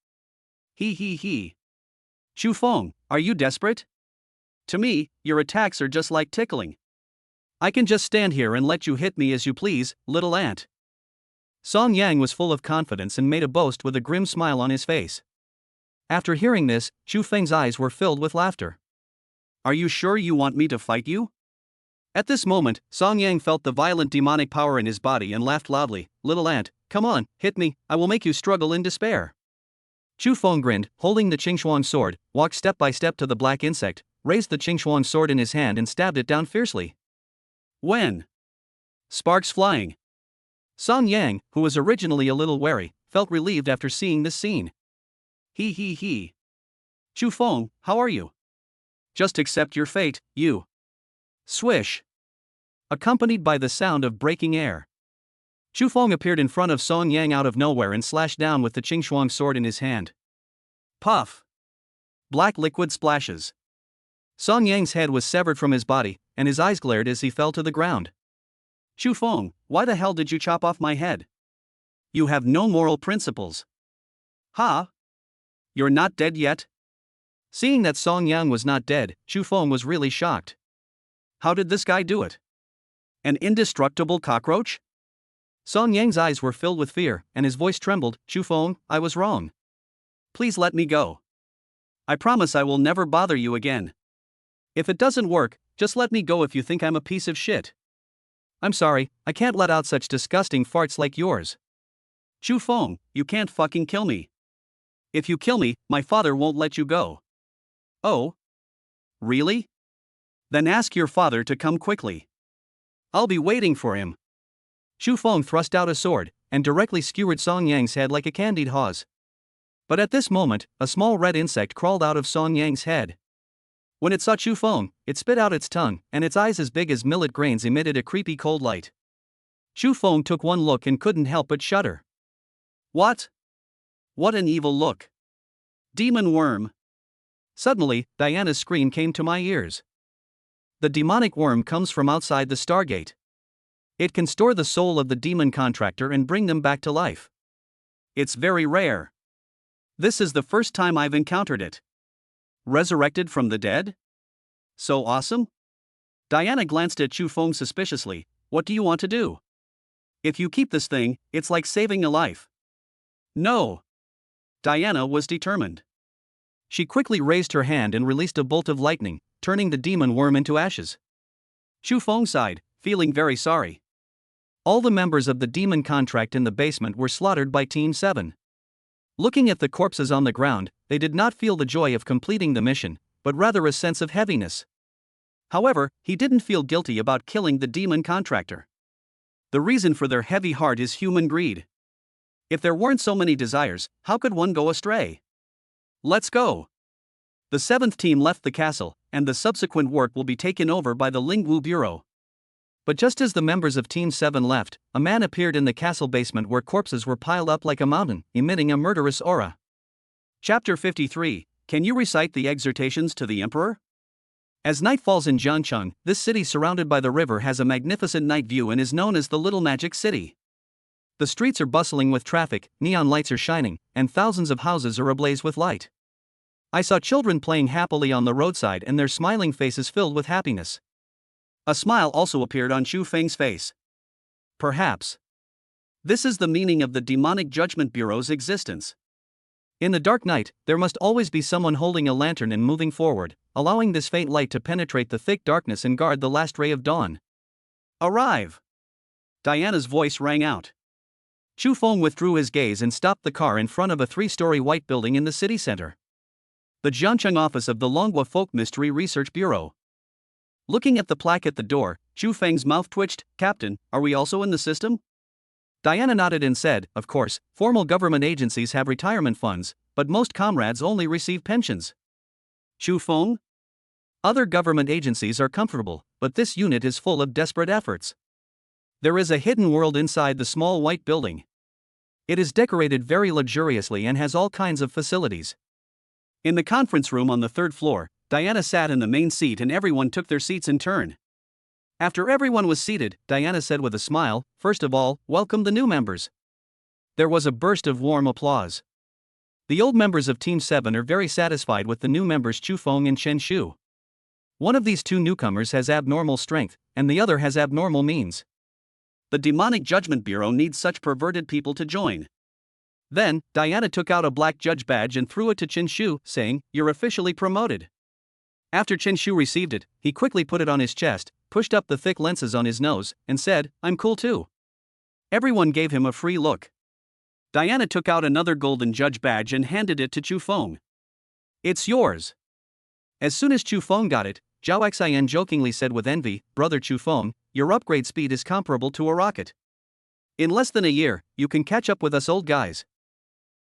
He. Chu Feng, are you desperate? To me, your attacks are just like tickling. I can just stand here and let you hit me as you please, little ant. Song Yang was full of confidence and made a boast with a grim smile on his face. After hearing this, Chu Feng's eyes were filled with laughter. Are you sure you want me to fight you? At this moment, Song Yang felt the violent demonic power in his body and laughed loudly. Little ant, come on, hit me, I will make you struggle in despair. Chu Feng grinned, holding the Qingxuang sword, walked step by step to the black insect, raised the Qingxuang sword in his hand and stabbed it down fiercely. When? Sparks flying. Song Yang, who was originally a little wary, felt relieved after seeing this scene. He. Chu Feng, how are you? Just accept your fate, you. Swish. Accompanied by the sound of breaking air, Chu Feng appeared in front of Song Yang out of nowhere and slashed down with the Qingxuang sword in his hand. Puff. Black liquid splashes. Song Yang's head was severed from his body, and his eyes glared as he fell to the ground. Chu Feng, why the hell did you chop off my head? You have no moral principles. Ha? You're not dead yet? Seeing that Song Yang was not dead, Chu Feng was really shocked. How did this guy do it? An indestructible cockroach? Song Yang's eyes were filled with fear, and his voice trembled. Chu Feng, I was wrong. Please let me go. I promise I will never bother you again. If it doesn't work, just let me go if you think I'm a piece of shit. I'm sorry, I can't let out such disgusting farts like yours. Chu Feng, you can't fucking kill me. If you kill me, my father won't let you go. Oh? Really? Then ask your father to come quickly. I'll be waiting for him. Chu Feng thrust out a sword, and directly skewered Song Yang's head like a candied hawse. But at this moment, a small red insect crawled out of Song Yang's head. When it saw Chu Feng, it spit out its tongue, and its eyes as big as millet grains emitted a creepy cold light. Chu Feng took one look and couldn't help but shudder. What? What an evil look. Demon worm. Suddenly, Diana's scream came to my ears. The demonic worm comes from outside the Stargate. It can store the soul of the demon contractor and bring them back to life. It's very rare. This is the first time I've encountered it. Resurrected from the dead? So awesome? Diana glanced at Chu Feng suspiciously. What do you want to do? If you keep this thing, it's like saving a life. No. Diana was determined. She quickly raised her hand and released a bolt of lightning, turning the demon worm into ashes. Chu Feng sighed, feeling very sorry. All the members of the demon contract in the basement were slaughtered by Team 7. Looking at the corpses on the ground, they did not feel the joy of completing the mission, but rather a sense of heaviness. However, he didn't feel guilty about killing the demon contractor. The reason for their heavy heart is human greed. If there weren't so many desires, how could one go astray? Let's go. The 7th team left the castle, and the subsequent work will be taken over by the Lingwu Bureau. But just as the members of Team 7 left, a man appeared in the castle basement where corpses were piled up like a mountain, emitting a murderous aura. Chapter 53. Can you recite the exhortations to the Emperor? As night falls in Jiangcheng, this city surrounded by the river has a magnificent night view and is known as the Little Magic City. The streets are bustling with traffic, neon lights are shining, and thousands of houses are ablaze with light. I saw children playing happily on the roadside and their smiling faces filled with happiness. A smile also appeared on Chu Feng's face. Perhaps this is the meaning of the demonic judgment bureau's existence. In the dark night, there must always be someone holding a lantern and moving forward, allowing this faint light to penetrate the thick darkness and guard the last ray of dawn. Arrive! Diana's voice rang out. Chu Feng withdrew his gaze and stopped the car in front of a 3-story white building in the city center. The Jiangcheng office of the Longhua Folk Mystery Research Bureau. Looking at the plaque at the door, Chu Feng's mouth twitched. Captain, are we also in the system? Diana nodded and said, of course, formal government agencies have retirement funds, but most comrades only receive pensions. Chu Feng? Other government agencies are comfortable, but this unit is full of desperate efforts. There is a hidden world inside the small white building. It is decorated very luxuriously and has all kinds of facilities. In the conference room on the 3rd floor, Diana sat in the main seat and everyone took their seats in turn. After everyone was seated, Diana said with a smile, first of all, welcome the new members. There was a burst of warm applause. The old members of Team 7 are very satisfied with the new members Chu Feng and Chen Shu. One of these two newcomers has abnormal strength, and the other has abnormal means. The Demonic Judgment Bureau needs such perverted people to join. Then, Diana took out a black judge badge and threw it to Chen Shu, saying, you're officially promoted. After Chen Shu received it, he quickly put it on his chest, pushed up the thick lenses on his nose, and said, I'm cool too. Everyone gave him a free look. Diana took out another golden judge badge and handed it to Chu Feng. It's yours. As soon as Chu Feng got it, Zhao Xian jokingly said with envy, Brother Chu Feng, your upgrade speed is comparable to a rocket. In less than a year, you can catch up with us old guys.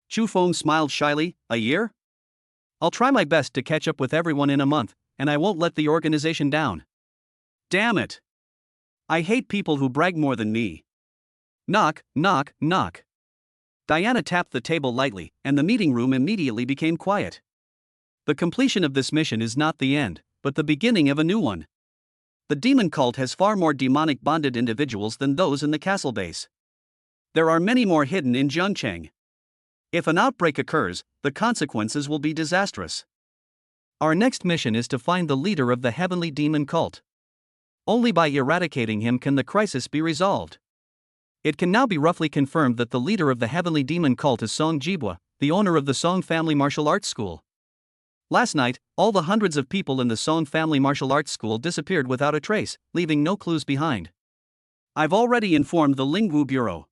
Chu Feng smiled shyly, a year? I'll try my best to catch up with everyone in a month, and I won't let the organization down. Damn it. I hate people who brag more than me. Knock, knock, knock. Diana tapped the table lightly, and the meeting room immediately became quiet. The completion of this mission is not the end, but the beginning of a new one. The demon cult has far more demonic bonded individuals than those in the castle base. There are many more hidden in Jiangcheng. If an outbreak occurs, the consequences will be disastrous. Our next mission is to find the leader of the heavenly demon cult. Only by eradicating him can the crisis be resolved. It can now be roughly confirmed that the leader of the heavenly demon cult is Song Jibua, the owner of the Song Family Martial Arts School. Last night, all the hundreds of people in the Song Family Martial Arts School disappeared without a trace, leaving no clues behind. I've already informed the Lingwu Bureau.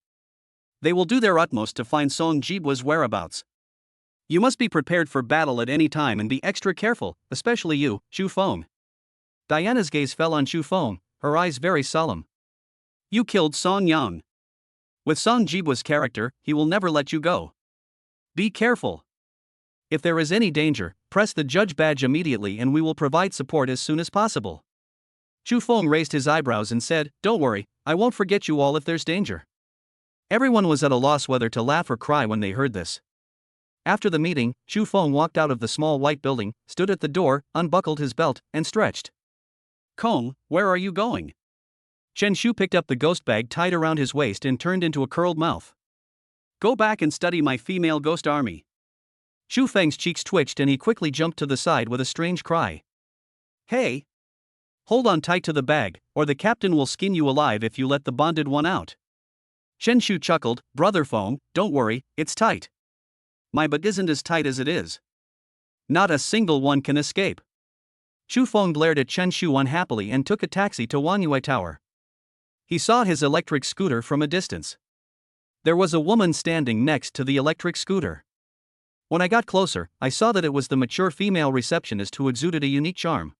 They will do their utmost to find Song Jibua's whereabouts. You must be prepared for battle at any time and be extra careful, especially you, Chu Feng. Diana's gaze fell on Chu Feng, her eyes very solemn. You killed Song Yang. With Song Jibo's character, he will never let you go. Be careful. If there is any danger, press the judge badge immediately and we will provide support as soon as possible. Chu Feng raised his eyebrows and said, "Don't worry, I won't forget you all if there's danger." Everyone was at a loss whether to laugh or cry when they heard this. After the meeting, Chu Feng walked out of the small white building, stood at the door, unbuckled his belt, and stretched. "Kong, where are you going?" Chen Shu picked up the ghost bag tied around his waist and turned into a curled mouth. "Go back and study my female ghost army." Chu Feng's cheeks twitched and he quickly jumped to the side with a strange cry. "Hey! Hold on tight to the bag, or the captain will skin you alive if you let the bonded one out." Chen Shu chuckled, "Brother Feng, don't worry, it's tight. My butt isn't as tight as it is. Not a single one can escape." Chu Feng glared at Chen Shu unhappily and took a taxi to Wanyue Tower. He saw his electric scooter from a distance. There was a woman standing next to the electric scooter. When I got closer, I saw that it was the mature female receptionist who exuded a unique charm.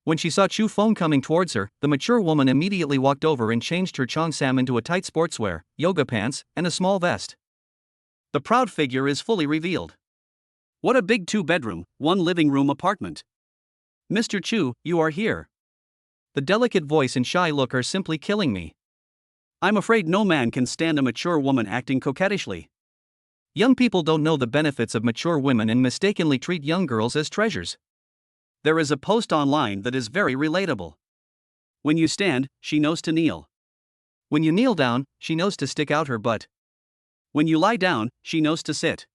When she saw Chu Feng coming towards her, the mature woman immediately walked over and changed her cheongsam into a tight sportswear, yoga pants, and a small vest. The proud figure is fully revealed. What a big 2-bedroom, 1-living-room apartment. "Mr. Chu, you are here." The delicate voice and shy look are simply killing me. I'm afraid no man can stand a mature woman acting coquettishly. Young people don't know the benefits of mature women and mistakenly treat young girls as treasures. There is a post online that is very relatable. When you stand, she knows to kneel. When you kneel down, she knows to stick out her butt. When you lie down, she knows to sit.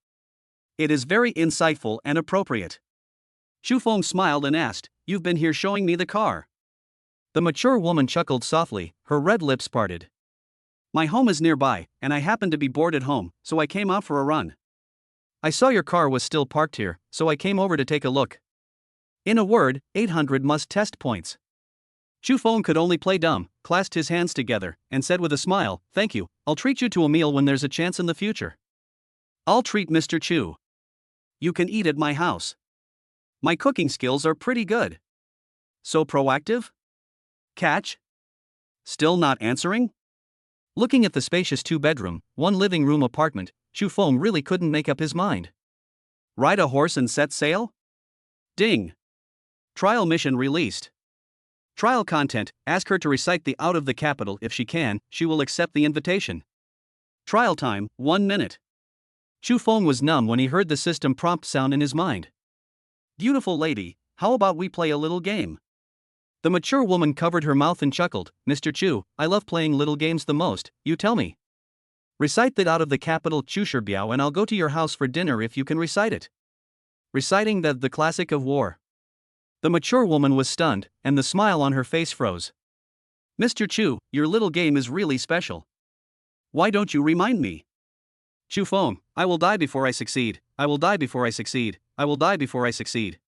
It is very insightful and appropriate. Chu Feng smiled and asked, "You've been here showing me the car?" The mature woman chuckled softly, her red lips parted. "My home is nearby, and I happened to be bored at home, so I came out for a run. I saw your car was still parked here, so I came over to take a look." In a word, 800 must test points. Chu Feng could only play dumb, clasped his hands together, and said with a smile, "Thank you, I'll treat you to a meal when there's a chance in the future. I'll treat Mr. Chu. You can eat at my house. My cooking skills are pretty good." So proactive? Catch? Still not answering? Looking at the spacious 2-bedroom, 1-living-room apartment, Chu Feng really couldn't make up his mind. Ride a horse and set sail? Ding. Trial mission released. Trial content, ask her to recite the Out of the Capital. If she can, she will accept the invitation. Trial time, 1 minute. Chu Feng was numb when he heard the system prompt sound in his mind. "Beautiful lady, how about we play a little game?" The mature woman covered her mouth and chuckled, "Mr. Chu, I love playing little games the most, you tell me. Recite that Out of the Capital Chu Shibiao and I'll go to your house for dinner if you can recite it." Reciting the classic of war. The mature woman was stunned, and the smile on her face froze. "Mr. Chu, your little game is really special. Why don't you remind me?" "Chu Feng, I will die before I succeed, I will die before I succeed, I will die before I succeed."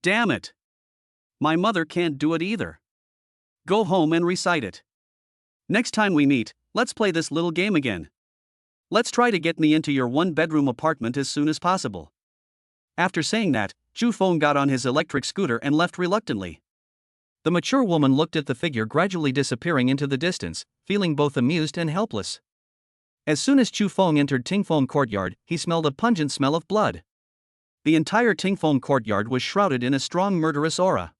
Damn it! My mother can't do it either. Go home and recite it. Next time we meet, let's play this little game again. Let's try to get me into your 1-bedroom apartment as soon as possible. After saying that, Chu Feng got on his electric scooter and left reluctantly. The mature woman looked at the figure gradually disappearing into the distance, feeling both amused and helpless. As soon as Chu Feng entered Tingfeng Courtyard, he smelled a pungent smell of blood. The entire Tingfeng Courtyard was shrouded in a strong murderous aura.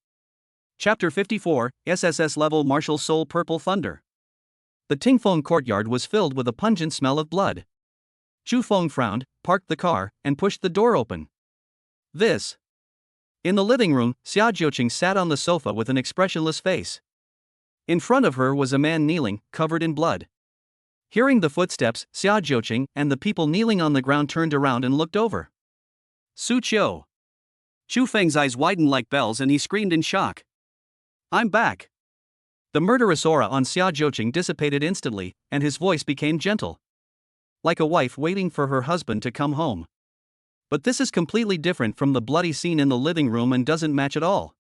Chapter 54, SSS Level Martial Soul Purple Thunder. The Tingfeng Courtyard was filled with a pungent smell of blood. Chu Feng frowned, parked the car, and pushed the door open. This. In the living room, Xia Jiuqing sat on the sofa with an expressionless face. In front of her was a man kneeling, covered in blood. Hearing the footsteps, Xia Jiuqing and the people kneeling on the ground turned around and looked over. Su Qiu. Chu Feng's eyes widened like bells and he screamed in shock. "I'm back." The murderous aura on Xia Jiuqing dissipated instantly, and his voice became gentle. Like a wife waiting for her husband to come home. But this is completely different from the bloody scene in the living room and doesn't match at all.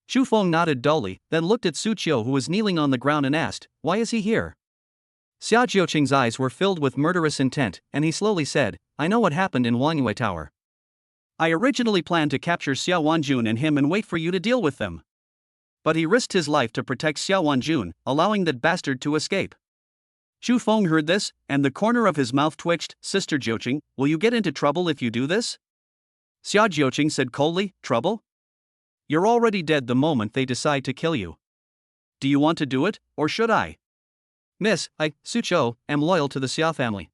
Chu Feng nodded dully, then looked at Su Qiu who was kneeling on the ground and asked, "Why is he here?" Xia Jiuqing's eyes were filled with murderous intent, and he slowly said, "I know what happened in Wanyue Tower. I originally planned to capture Xia Wanjun and him and wait for you to deal with them. But he risked his life to protect Xia Wanjun, allowing that bastard to escape. Chu Feng heard this, and the corner of his mouth twitched. Sister Jiuqing, will you get into trouble if you do this? Xia Jiuqing said coldly. Trouble? You're already dead the moment they decide to kill you. Do you want to do it, or should I? Miss, I, Su Chou, am loyal to the Xia family.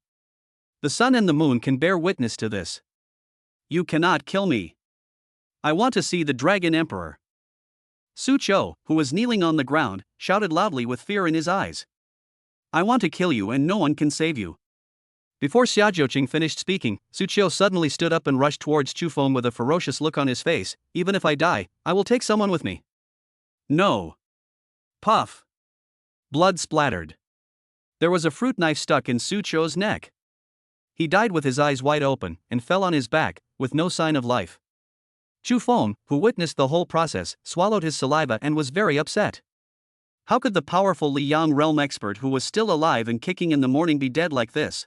The sun and the moon can bear witness to this. You cannot kill me. I want to see the Dragon Emperor. Su Chou, who was kneeling on the ground, shouted loudly with fear in his eyes. I want to kill you and no one can save you. Before Xia Jiuqing finished speaking, Su Chou suddenly stood up and rushed towards Chu Feng with a ferocious look on his face. Even if I die, I will take someone with me. No. Puff. Blood splattered. There was a fruit knife stuck in Su Chou's neck. He died with his eyes wide open and fell on his back, with no sign of life. Chu Feng, who witnessed the whole process, swallowed his saliva and was very upset. How could the powerful Liang realm expert who was still alive and kicking in the morning be dead like this?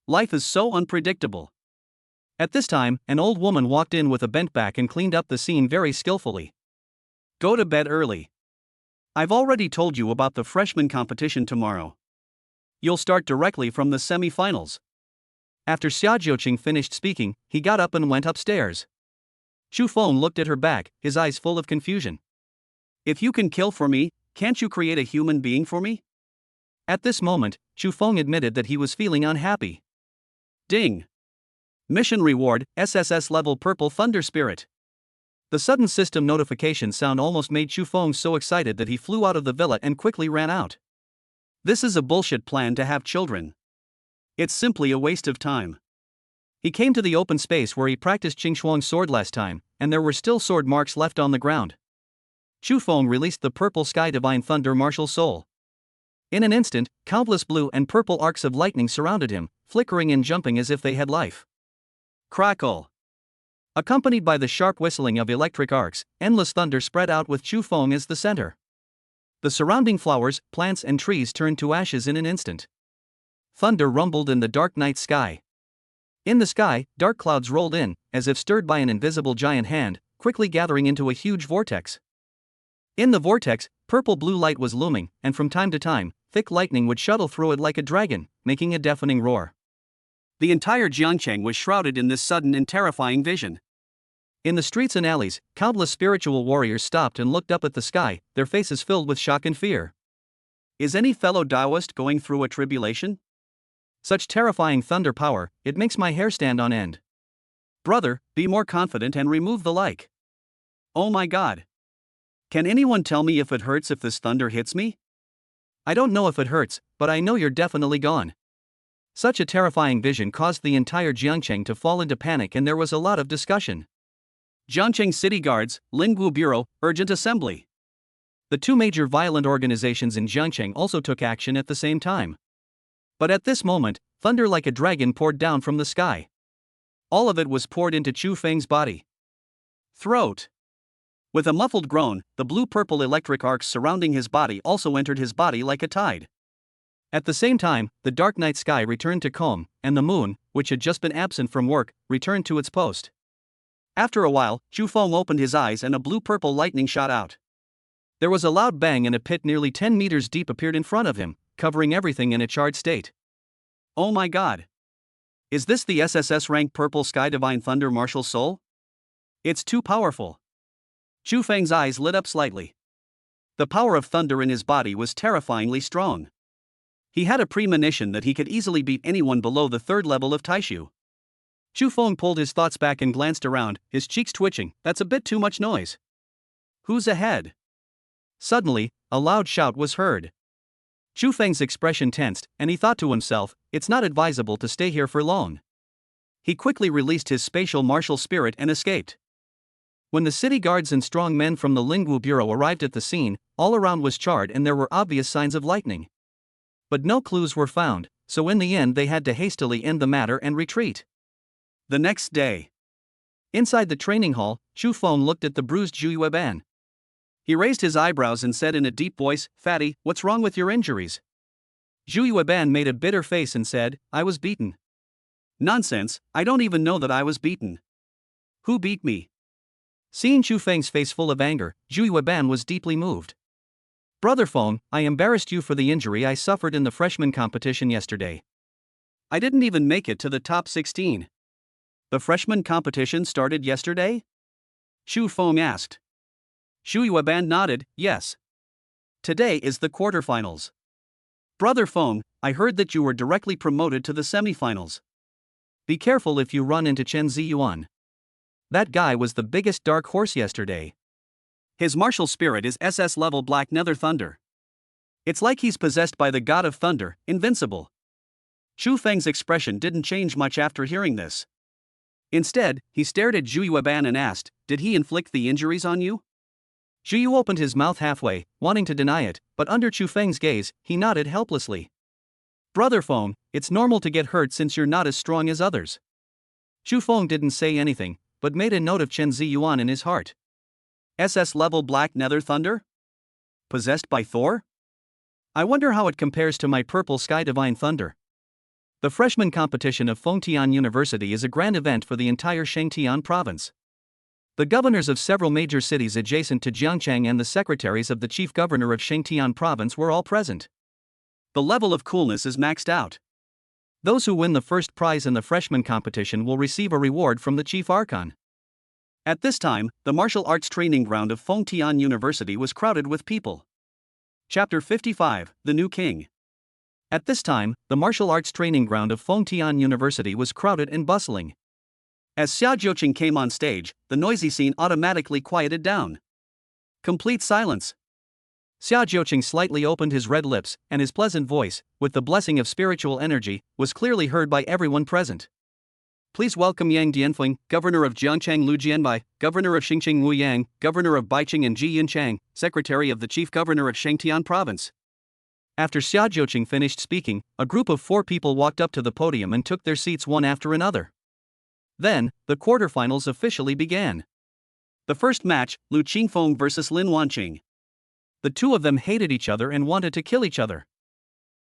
Life is so unpredictable. At this time, an old woman walked in with a bent back and cleaned up the scene very skillfully. Go to bed early. I've already told you about the freshman competition tomorrow. You'll start directly from the semi-finals. After Xia Jiuqing finished speaking, he got up and went upstairs. Chu Feng looked at her back, his eyes full of confusion. If you can kill for me, can't you create a human being for me? At this moment, Chu Feng admitted that he was feeling unhappy. Ding! Mission reward, SSS level Purple Thunder Spirit. The sudden system notification sound almost made Chu Feng so excited that he flew out of the villa and quickly ran out. This is a bullshit plan to have children. It's simply a waste of time. He came to the open space where he practiced Qingxuang's sword last time, and there were still sword marks left on the ground. Chu Feng released the Purple Sky Divine Thunder Martial Soul. In an instant, countless blue and purple arcs of lightning surrounded him, flickering and jumping as if they had life. Crackle! Accompanied by the sharp whistling of electric arcs, endless thunder spread out with Chu Feng as the center. The surrounding flowers, plants and trees turned to ashes in an instant. Thunder rumbled in the dark night sky. In the sky, dark clouds rolled in, as if stirred by an invisible giant hand, quickly gathering into a huge vortex. In the vortex, purple-blue light was looming, and from time to time, thick lightning would shuttle through it like a dragon, making a deafening roar. The entire Jiangcheng was shrouded in this sudden and terrifying vision. In the streets and alleys, countless spiritual warriors stopped and looked up at the sky, their faces filled with shock and fear. Is any fellow Taoist going through a tribulation? Such terrifying thunder power, it makes my hair stand on end. Brother, be more confident and remove the like. Oh my God. Can anyone tell me if it hurts if this thunder hits me? I don't know if it hurts, but I know you're definitely gone. Such a terrifying vision caused the entire Jiangcheng to fall into panic and there was a lot of discussion. Jiangcheng City Guards, Lingwu Bureau, urgent assembly. The two major violent organizations in Jiangcheng also took action at the same time. But at this moment, thunder like a dragon poured down from the sky. All of it was poured into Chu Feng's body. Throat. With a muffled groan, the blue-purple electric arcs surrounding his body also entered his body like a tide. At the same time, the dark night sky returned to calm, and the moon, which had just been absent from work, returned to its post. After a while, Chu Feng opened his eyes and a blue-purple lightning shot out. There was a loud bang and a pit nearly 10 meters deep appeared in front of him, covering everything in a charred state. Oh my God! Is this the SSS rank Purple Sky Divine Thunder Martial Soul? It's too powerful. Chu Feng's eyes lit up slightly. The power of thunder in his body was terrifyingly strong. He had a premonition that he could easily beat anyone below the third level of Taishu. Chu Feng pulled his thoughts back and glanced around, his cheeks twitching. That's a bit too much noise. Who's ahead? Suddenly, a loud shout was heard. Chu Feng's expression tensed, and he thought to himself, it's not advisable to stay here for long. He quickly released his spatial martial spirit and escaped. When the city guards and strong men from the Lingwu Bureau arrived at the scene, all around was charred and there were obvious signs of lightning. But no clues were found, so in the end they had to hastily end the matter and retreat. The next day. Inside the training hall, Chu Feng looked at the bruised Zhu Yueban. He raised his eyebrows and said in a deep voice, Fatty, what's wrong with your injuries? Zhu Yueban made a bitter face and said, I was beaten. Nonsense, I don't even know that I was beaten. Who beat me? Seeing Chu Feng's face full of anger, Zhu Yueban was deeply moved. Brother Feng, I embarrassed you for the injury I suffered in the freshman competition yesterday. I didn't even make it to the top 16. The freshman competition started yesterday? Xu Feng asked. Xu Yueban nodded, yes. Today is the quarterfinals. Brother Feng, I heard that you were directly promoted to the semifinals. Be careful if you run into Chen Ziyuan. That guy was the biggest dark horse yesterday. His martial spirit is SS level Black Nether Thunder. It's like he's possessed by the god of thunder, invincible. Xu Feng's expression didn't change much after hearing this. Instead, he stared at Zhu Yueban and asked, did he inflict the injuries on you? Zhu Yu opened his mouth halfway, wanting to deny it, but under Xu Feng's gaze, he nodded helplessly. Brother Feng, it's normal to get hurt since you're not as strong as others. Xu Feng didn't say anything, but made a note of Chen Ziyuan in his heart. SS level Black Nether Thunder? Possessed by Thor? I wonder how it compares to my Purple Sky Divine Thunder. The freshman competition of Fengtian University is a grand event for the entire Shangtian province. The governors of several major cities adjacent to Jiangchang and the secretaries of the chief governor of Shangtian province were all present. The level of coolness is maxed out. Those who win the first prize in the freshman competition will receive a reward from the chief archon. At this time, the martial arts training ground of Fengtian University was crowded with people. Chapter 55, The New King. At this time, the martial arts training ground of Fengtian University was crowded and bustling. As Xia Jiuqing came on stage, the noisy scene automatically quieted down. Complete silence. Xia Jiuqing slightly opened his red lips, and his pleasant voice, with the blessing of spiritual energy, was clearly heard by everyone present. Please welcome Yang Dianfeng, governor of Jiangchang Lu Jianbai, governor of Xingqing Wu Yang, governor of Baiqing and Ji Yunchang, secretary of the chief governor of Shangtian province. After Xia Jiuqing finished speaking, a group of 4 people walked up to the podium and took their seats one after another. Then, the quarterfinals officially began. The first match, Lu Qingfeng versus Lin Wanqing. The two of them hated each other and wanted to kill each other.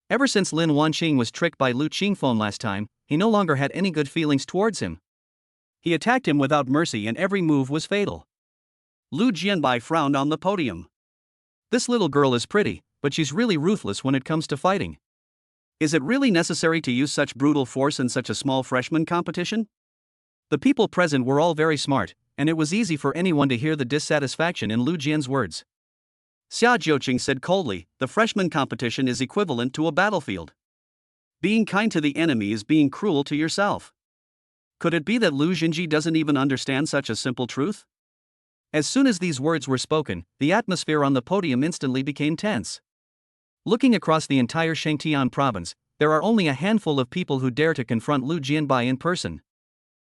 Ever since Lin Wanqing was tricked by Lu Qingfeng last time, he no longer had any good feelings towards him. He attacked him without mercy and every move was fatal. Lu Jianbai frowned on the podium. This little girl is pretty, but she's really ruthless when it comes to fighting. Is it really necessary to use such brutal force in such a small freshman competition? The people present were all very smart, and it was easy for anyone to hear the dissatisfaction in Lu Jian's words. Xia Jiuqing said coldly, the freshman competition is equivalent to a battlefield. Being kind to the enemy is being cruel to yourself. Could it be that Lu Jinji doesn't even understand such a simple truth? As soon as these words were spoken, the atmosphere on the podium instantly became tense. Looking across the entire Shangtian province, there are only a handful of people who dare to confront Lu Jianbai in person.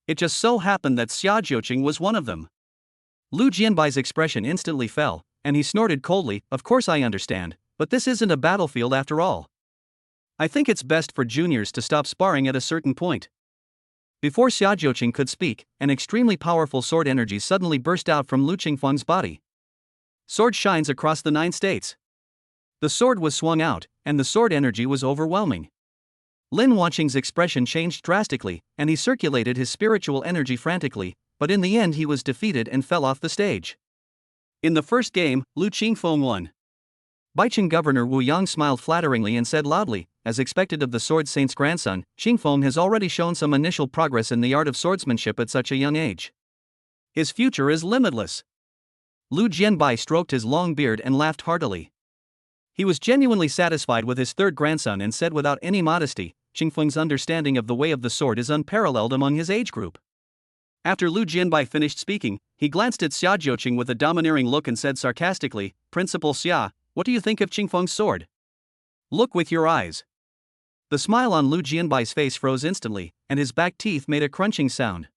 It just so happened that Xia Jiuqing was one of them. Lu Jianbai's expression instantly fell, and he snorted coldly, of course I understand, but this isn't a battlefield after all. I think it's best for juniors to stop sparring at a certain point. Before Xia Jiuqing could speak, an extremely powerful sword energy suddenly burst out from Lu Qingfeng's body. Sword shines across the 9 states. The sword was swung out, and the sword energy was overwhelming. Lin Wanqing's expression changed drastically, and he circulated his spiritual energy frantically, but in the end he was defeated and fell off the stage. In the first game, Lu Qingfeng won. Baiqing Governor Wu Yang smiled flatteringly and said loudly, as expected of the Sword Saint's grandson, Qingfeng has already shown some initial progress in the art of swordsmanship at such a young age. His future is limitless. Lu Jianbai stroked his long beard and laughed heartily. He was genuinely satisfied with his third grandson and said without any modesty, Qingfeng's understanding of the way of the sword is unparalleled among his age group. After Lu Jianbai finished speaking, he glanced at Xia Jiuqing with a domineering look and said sarcastically, Principal Xia, what do you think of Qingfeng's sword? Look with your eyes. The smile on Lu Jianbai's face froze instantly, and his back teeth made a crunching sound.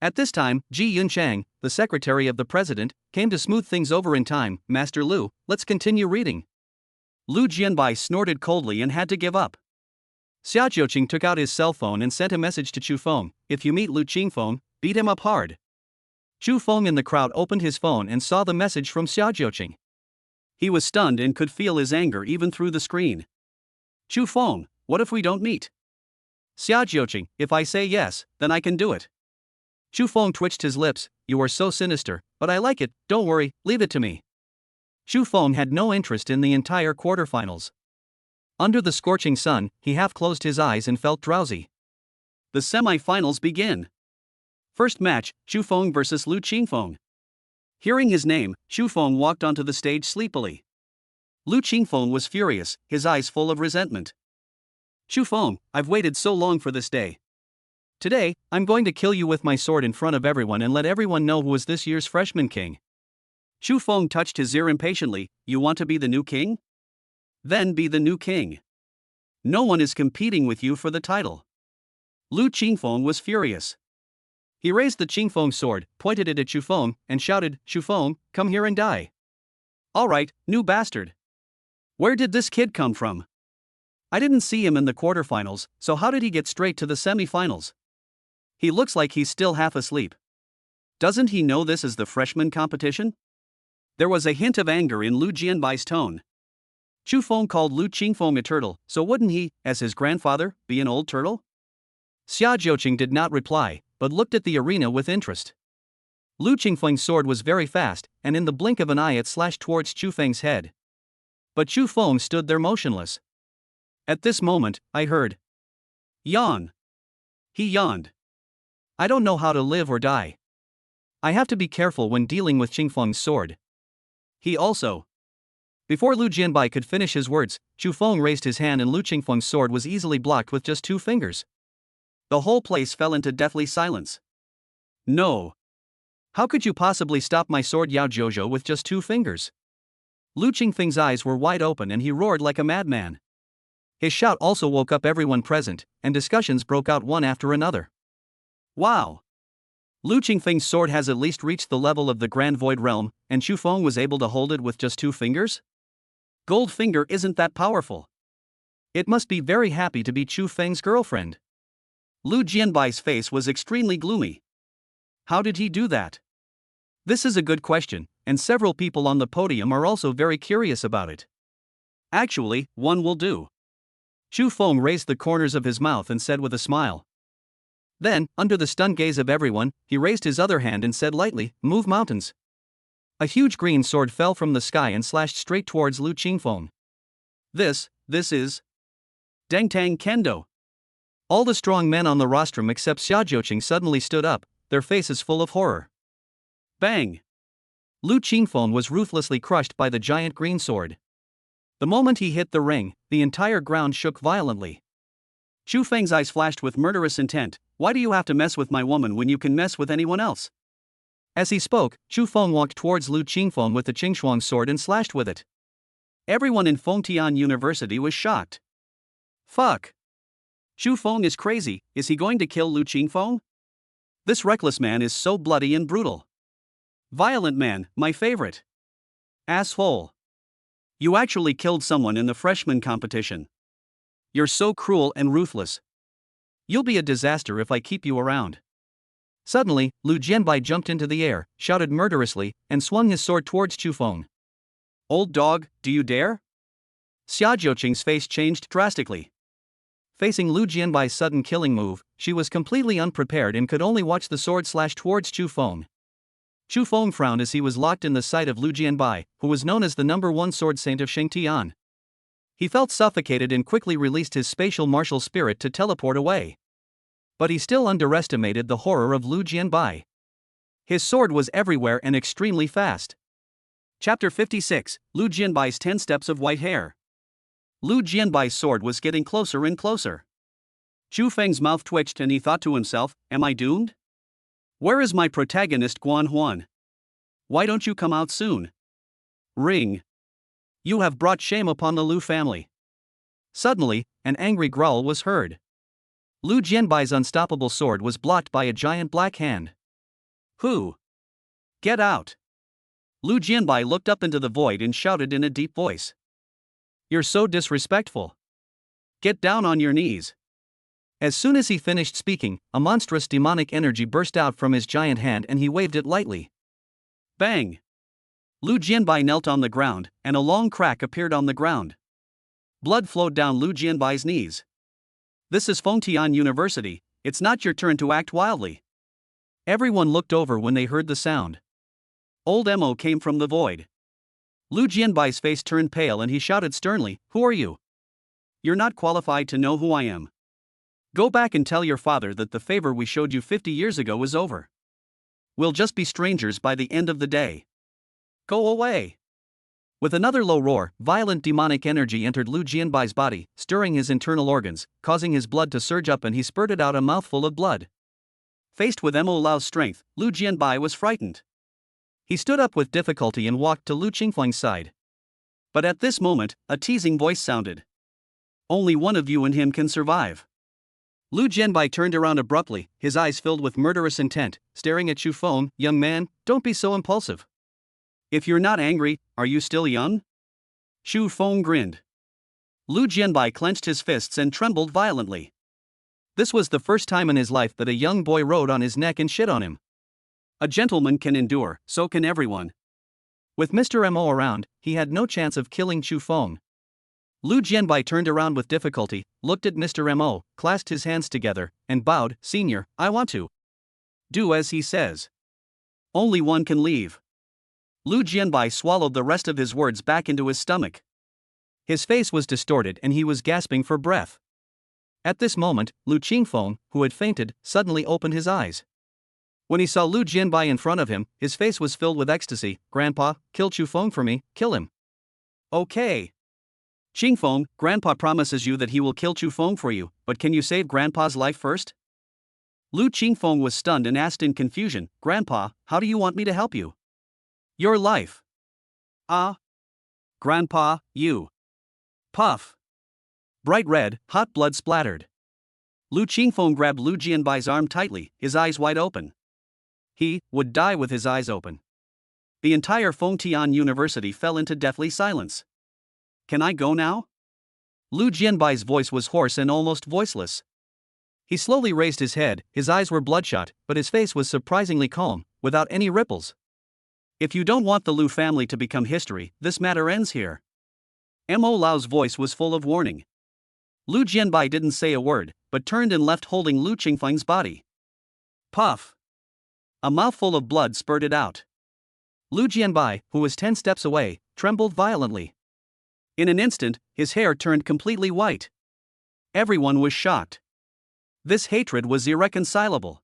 At this time, Ji Yunchang, the secretary of the president, came to smooth things over in time. Master Lu, let's continue reading. Lu Jianbai snorted coldly and had to give up. Xia Jiuqing took out his cell phone and sent a message to Chu Feng, if you meet Lu Qingfeng, beat him up hard. Chu Feng in the crowd opened his phone and saw the message from Xia Jiuqing. He was stunned and could feel his anger even through the screen. Chu Feng, what if we don't meet? Xia Jiuqing, if I say yes, then I can do it. Chu Feng twitched his lips, you are so sinister, but I like it, don't worry, leave it to me. Xu Feng had no interest in the entire quarterfinals. Under the scorching sun, he half closed his eyes and felt drowsy. The semi-finals begin. First match, Xu Feng vs Lu Qingfeng. Hearing his name, Xu Feng walked onto the stage sleepily. Lu Qingfeng was furious, his eyes full of resentment. Xu Feng, I've waited so long for this day. Today, I'm going to kill you with my sword in front of everyone and let everyone know who is this year's freshman king. Xu Feng touched his ear impatiently. You want to be the new king? Then be the new king. No one is competing with you for the title. Lu Qingfeng was furious. He raised the Qingfeng sword, pointed it at Xu Feng, and shouted, Xu Feng, come here and die. Alright, new bastard. Where did this kid come from? I didn't see him in the quarterfinals, so how did he get straight to the semi-finals? He looks like he's still half asleep. Doesn't he know this is the freshman competition? There was a hint of anger in Lu Jianbai's tone. Xu Feng called Lu Qingfeng a turtle, so wouldn't he, as his grandfather, be an old turtle? Xia Jiuqing did not reply, but looked at the arena with interest. Lu Qingfeng's sword was very fast, and in the blink of an eye it slashed towards Xu Feng's head. But Xu Feng stood there motionless. At this moment, I heard yawn. He yawned. I don't know how to live or die. I have to be careful when dealing with Qingfeng's sword. He also. Before Lu Jianbai could finish his words, Xu Feng raised his hand and Lu Qingfeng's sword was easily blocked with just 2 fingers. The whole place fell into deathly silence. No. How could you possibly stop my sword Yao Zhozhou with just 2 fingers? Lu Qingfeng's eyes were wide open and he roared like a madman. His shout also woke up everyone present, and discussions broke out one after another. Wow! Lu Qingfeng's sword has at least reached the level of the Grand Void Realm, and Xu Feng was able to hold it with just 2 fingers? Goldfinger isn't that powerful. It must be very happy to be Xu Feng's girlfriend. Lu Jianbai's face was extremely gloomy. How did he do that? This is a good question, and several people on the podium are also very curious about it. Actually, one will do. Xu Feng raised the corners of his mouth and said with a smile. Then, under the stunned gaze of everyone, he raised his other hand and said lightly, move mountains. A huge green sword fell from the sky and slashed straight towards Lu Qingfeng. This is Dengtang Kendo. All the strong men on the rostrum except Xia Jiuqing suddenly stood up, their faces full of horror. Bang! Lu Qingfeng was ruthlessly crushed by the giant green sword. The moment he hit the ring, the entire ground shook violently. Xu Feng's eyes flashed with murderous intent. Why do you have to mess with my woman when you can mess with anyone else? As he spoke, Xu Feng walked towards Lu Qingfeng with the Qingxuang sword and slashed with it. Everyone in Fengtian University was shocked. Fuck! Xu Feng is crazy, is he going to kill Lu Qingfeng? This reckless man is so bloody and brutal. Violent man, my favorite. Asshole. You actually killed someone in the freshman competition. You're so cruel and ruthless. You'll be a disaster if I keep you around. Suddenly, Lu Jianbai jumped into the air, shouted murderously, and swung his sword towards Xu Feng. Old dog, do you dare? Xia Jiuqing's face changed drastically. Facing Lu Jianbai's sudden killing move, she was completely unprepared and could only watch the sword slash towards Xu Feng. Xu Feng frowned as he was locked in the sight of Lu Jianbai, who was known as the #1 sword saint of Shengtian. He felt suffocated and quickly released his spatial martial spirit to teleport away. But he still underestimated the horror of Lu Jianbai. His sword was everywhere and extremely fast. Chapter 56, Lu Jianbai's 10 Steps of White Hair. Lu Jianbai's sword was getting closer and closer. Xu Feng's mouth twitched and he thought to himself, am I doomed? Where is my protagonist Guan Huan? Why don't you come out soon? Ring. You have brought shame upon the Lu family. Suddenly, an angry growl was heard. Lu Jianbai's unstoppable sword was blocked by a giant black hand. Who? Get out! Lu Jianbai looked up into the void and shouted in a deep voice. You're so disrespectful. Get down on your knees. As soon as he finished speaking, a monstrous demonic energy burst out from his giant hand and he waved it lightly. Bang! Lu Jianbai knelt on the ground, and a long crack appeared on the ground. Blood flowed down Lu Jianbai's knees. This is Fengtian University, it's not your turn to act wildly. Everyone looked over when they heard the sound. Old Mo came from the void. Lu Jianbai's face turned pale and he shouted sternly, "Who are you? You're not qualified to know who I am. Go back and tell your father that the favor we showed you 50 years ago is over. We'll just be strangers by the end of the day. Go away." With another low roar, violent demonic energy entered Lu Jianbai's body, stirring his internal organs, causing his blood to surge up and he spurted out a mouthful of blood. Faced with Mo Lao's strength, Lu Jianbai was frightened. He stood up with difficulty and walked to Lu Qingfeng's side. But at this moment, a teasing voice sounded. "Only one of you and him can survive." Lu Jianbai turned around abruptly, his eyes filled with murderous intent, staring at Chu Feng. "Young man, don't be so impulsive. If you're not angry, are you still young?" Chu Feng grinned. Lu Jianbai clenched his fists and trembled violently. This was the first time in his life that a young boy rode on his neck and shit on him. A gentleman can endure, so can everyone. With Mr. Mo around, he had no chance of killing Chu Feng. Lu Jianbai turned around with difficulty, looked at Mr. Mo, clasped his hands together, and bowed. "Senior, I want to do as he says. Only one can leave." Lu Jianbai swallowed the rest of his words back into his stomach. His face was distorted and he was gasping for breath. At this moment, Lu Qingfeng, who had fainted, suddenly opened his eyes. When he saw Lu Jianbai in front of him, his face was filled with ecstasy. "Grandpa, kill Chu Feng for me, kill him." "Okay. Qingfeng, Grandpa promises you that he will kill Chu Feng for you, but can you save Grandpa's life first?" Lu Qingfeng was stunned and asked in confusion, "Grandpa, how do you want me to help you?" "Your life." "Ah. Grandpa, you." Puff. Bright red, hot blood splattered. Lu Qingfeng grabbed Lu Jianbai's arm tightly, his eyes wide open. He would die with his eyes open. The entire Fengtian University fell into deathly silence. "Can I go now?" Lu Jianbai's voice was hoarse and almost voiceless. He slowly raised his head, his eyes were bloodshot, but his face was surprisingly calm, without any ripples. "If you don't want the Lu family to become history, this matter ends here." Mo Lao's voice was full of warning. Lu Jianbai didn't say a word, but turned and left holding Lu Qingfeng's body. Puff. A mouthful of blood spurted out. Lu Jianbai, who was 10 steps away, trembled violently. In an instant, his hair turned completely white. Everyone was shocked. This hatred was irreconcilable.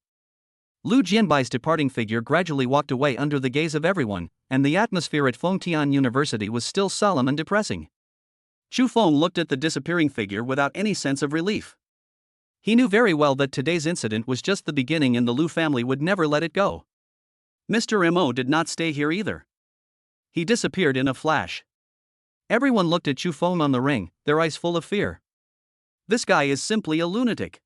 Lu Jianbai's departing figure gradually walked away under the gaze of everyone, and the atmosphere at Fengtian University was still solemn and depressing. Chu Feng looked at the disappearing figure without any sense of relief. He knew very well that today's incident was just the beginning and the Lu family would never let it go. Mr. Mo did not stay here either. He disappeared in a flash. Everyone looked at Chu Feng on the ring, their eyes full of fear. This guy is simply a lunatic.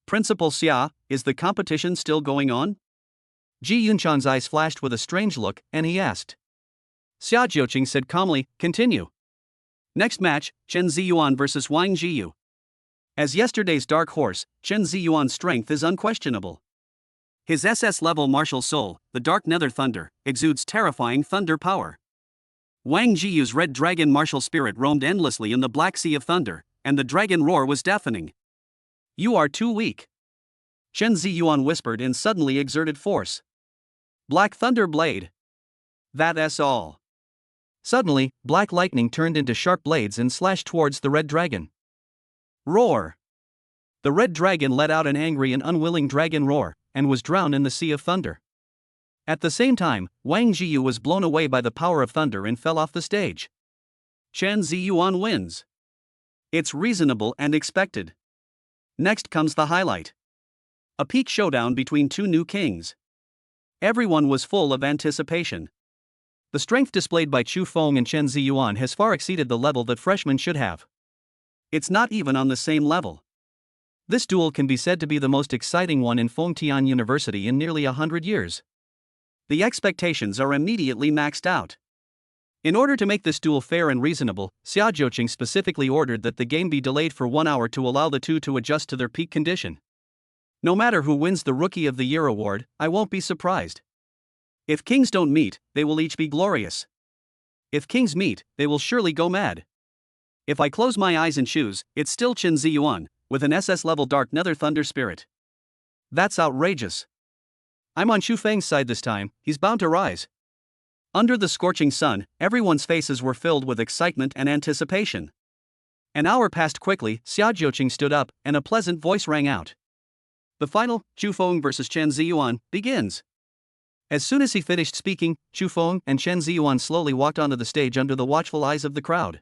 "Principal Xia, is the competition still going on?" Ji Yunchan's eyes flashed with a strange look, and he asked. Xia Jiuqing said calmly, "Continue. Next match, Chen Ziyuan vs. Wang Jiyu. As yesterday's dark horse, Chen Ziyuan's strength is unquestionable. His SS-level martial soul, the Dark Nether Thunder, exudes terrifying thunder power. Wang Jiyu's Red Dragon martial spirit roamed endlessly in the Black Sea of Thunder, and the dragon roar was deafening. You are too weak. Chen Ziyuan whispered in suddenly exerted force. Black Thunder Blade. That's all. Suddenly, black lightning turned into sharp blades and slashed towards the red dragon. Roar. The red dragon let out an angry and unwilling dragon roar, and was drowned in the sea of thunder. At the same time, Wang Jiyu was blown away by the power of thunder and fell off the stage. Chen Ziyuan wins. It's reasonable and expected. Next comes the highlight. A peak showdown between two new kings. Everyone was full of anticipation. The strength displayed by Chu Feng and Chen Ziyuan has far exceeded the level that freshmen should have. It's not even on the same level. This duel can be said to be the most exciting one in Fengtian University in nearly 100 years. The expectations are immediately maxed out. In order to make this duel fair and reasonable, Xia Jiuqing specifically ordered that the game be delayed for 1 hour to allow the two to adjust to their peak condition. No matter who wins the Rookie of the Year award, I won't be surprised. If kings don't meet, they will each be glorious. If kings meet, they will surely go mad. If I close my eyes and choose, it's still Chen Ziyuan, with an SS-level Dark Nether Thunder spirit. That's outrageous. I'm on Chu Feng's side this time, he's bound to rise. Under the scorching sun, everyone's faces were filled with excitement and anticipation. An hour passed quickly. Xia Jiuqing stood up, and a pleasant voice rang out. The final, Chu Feng versus Chen Ziyuan, begins. As soon as he finished speaking, Chu Feng and Chen Ziyuan slowly walked onto the stage under the watchful eyes of the crowd.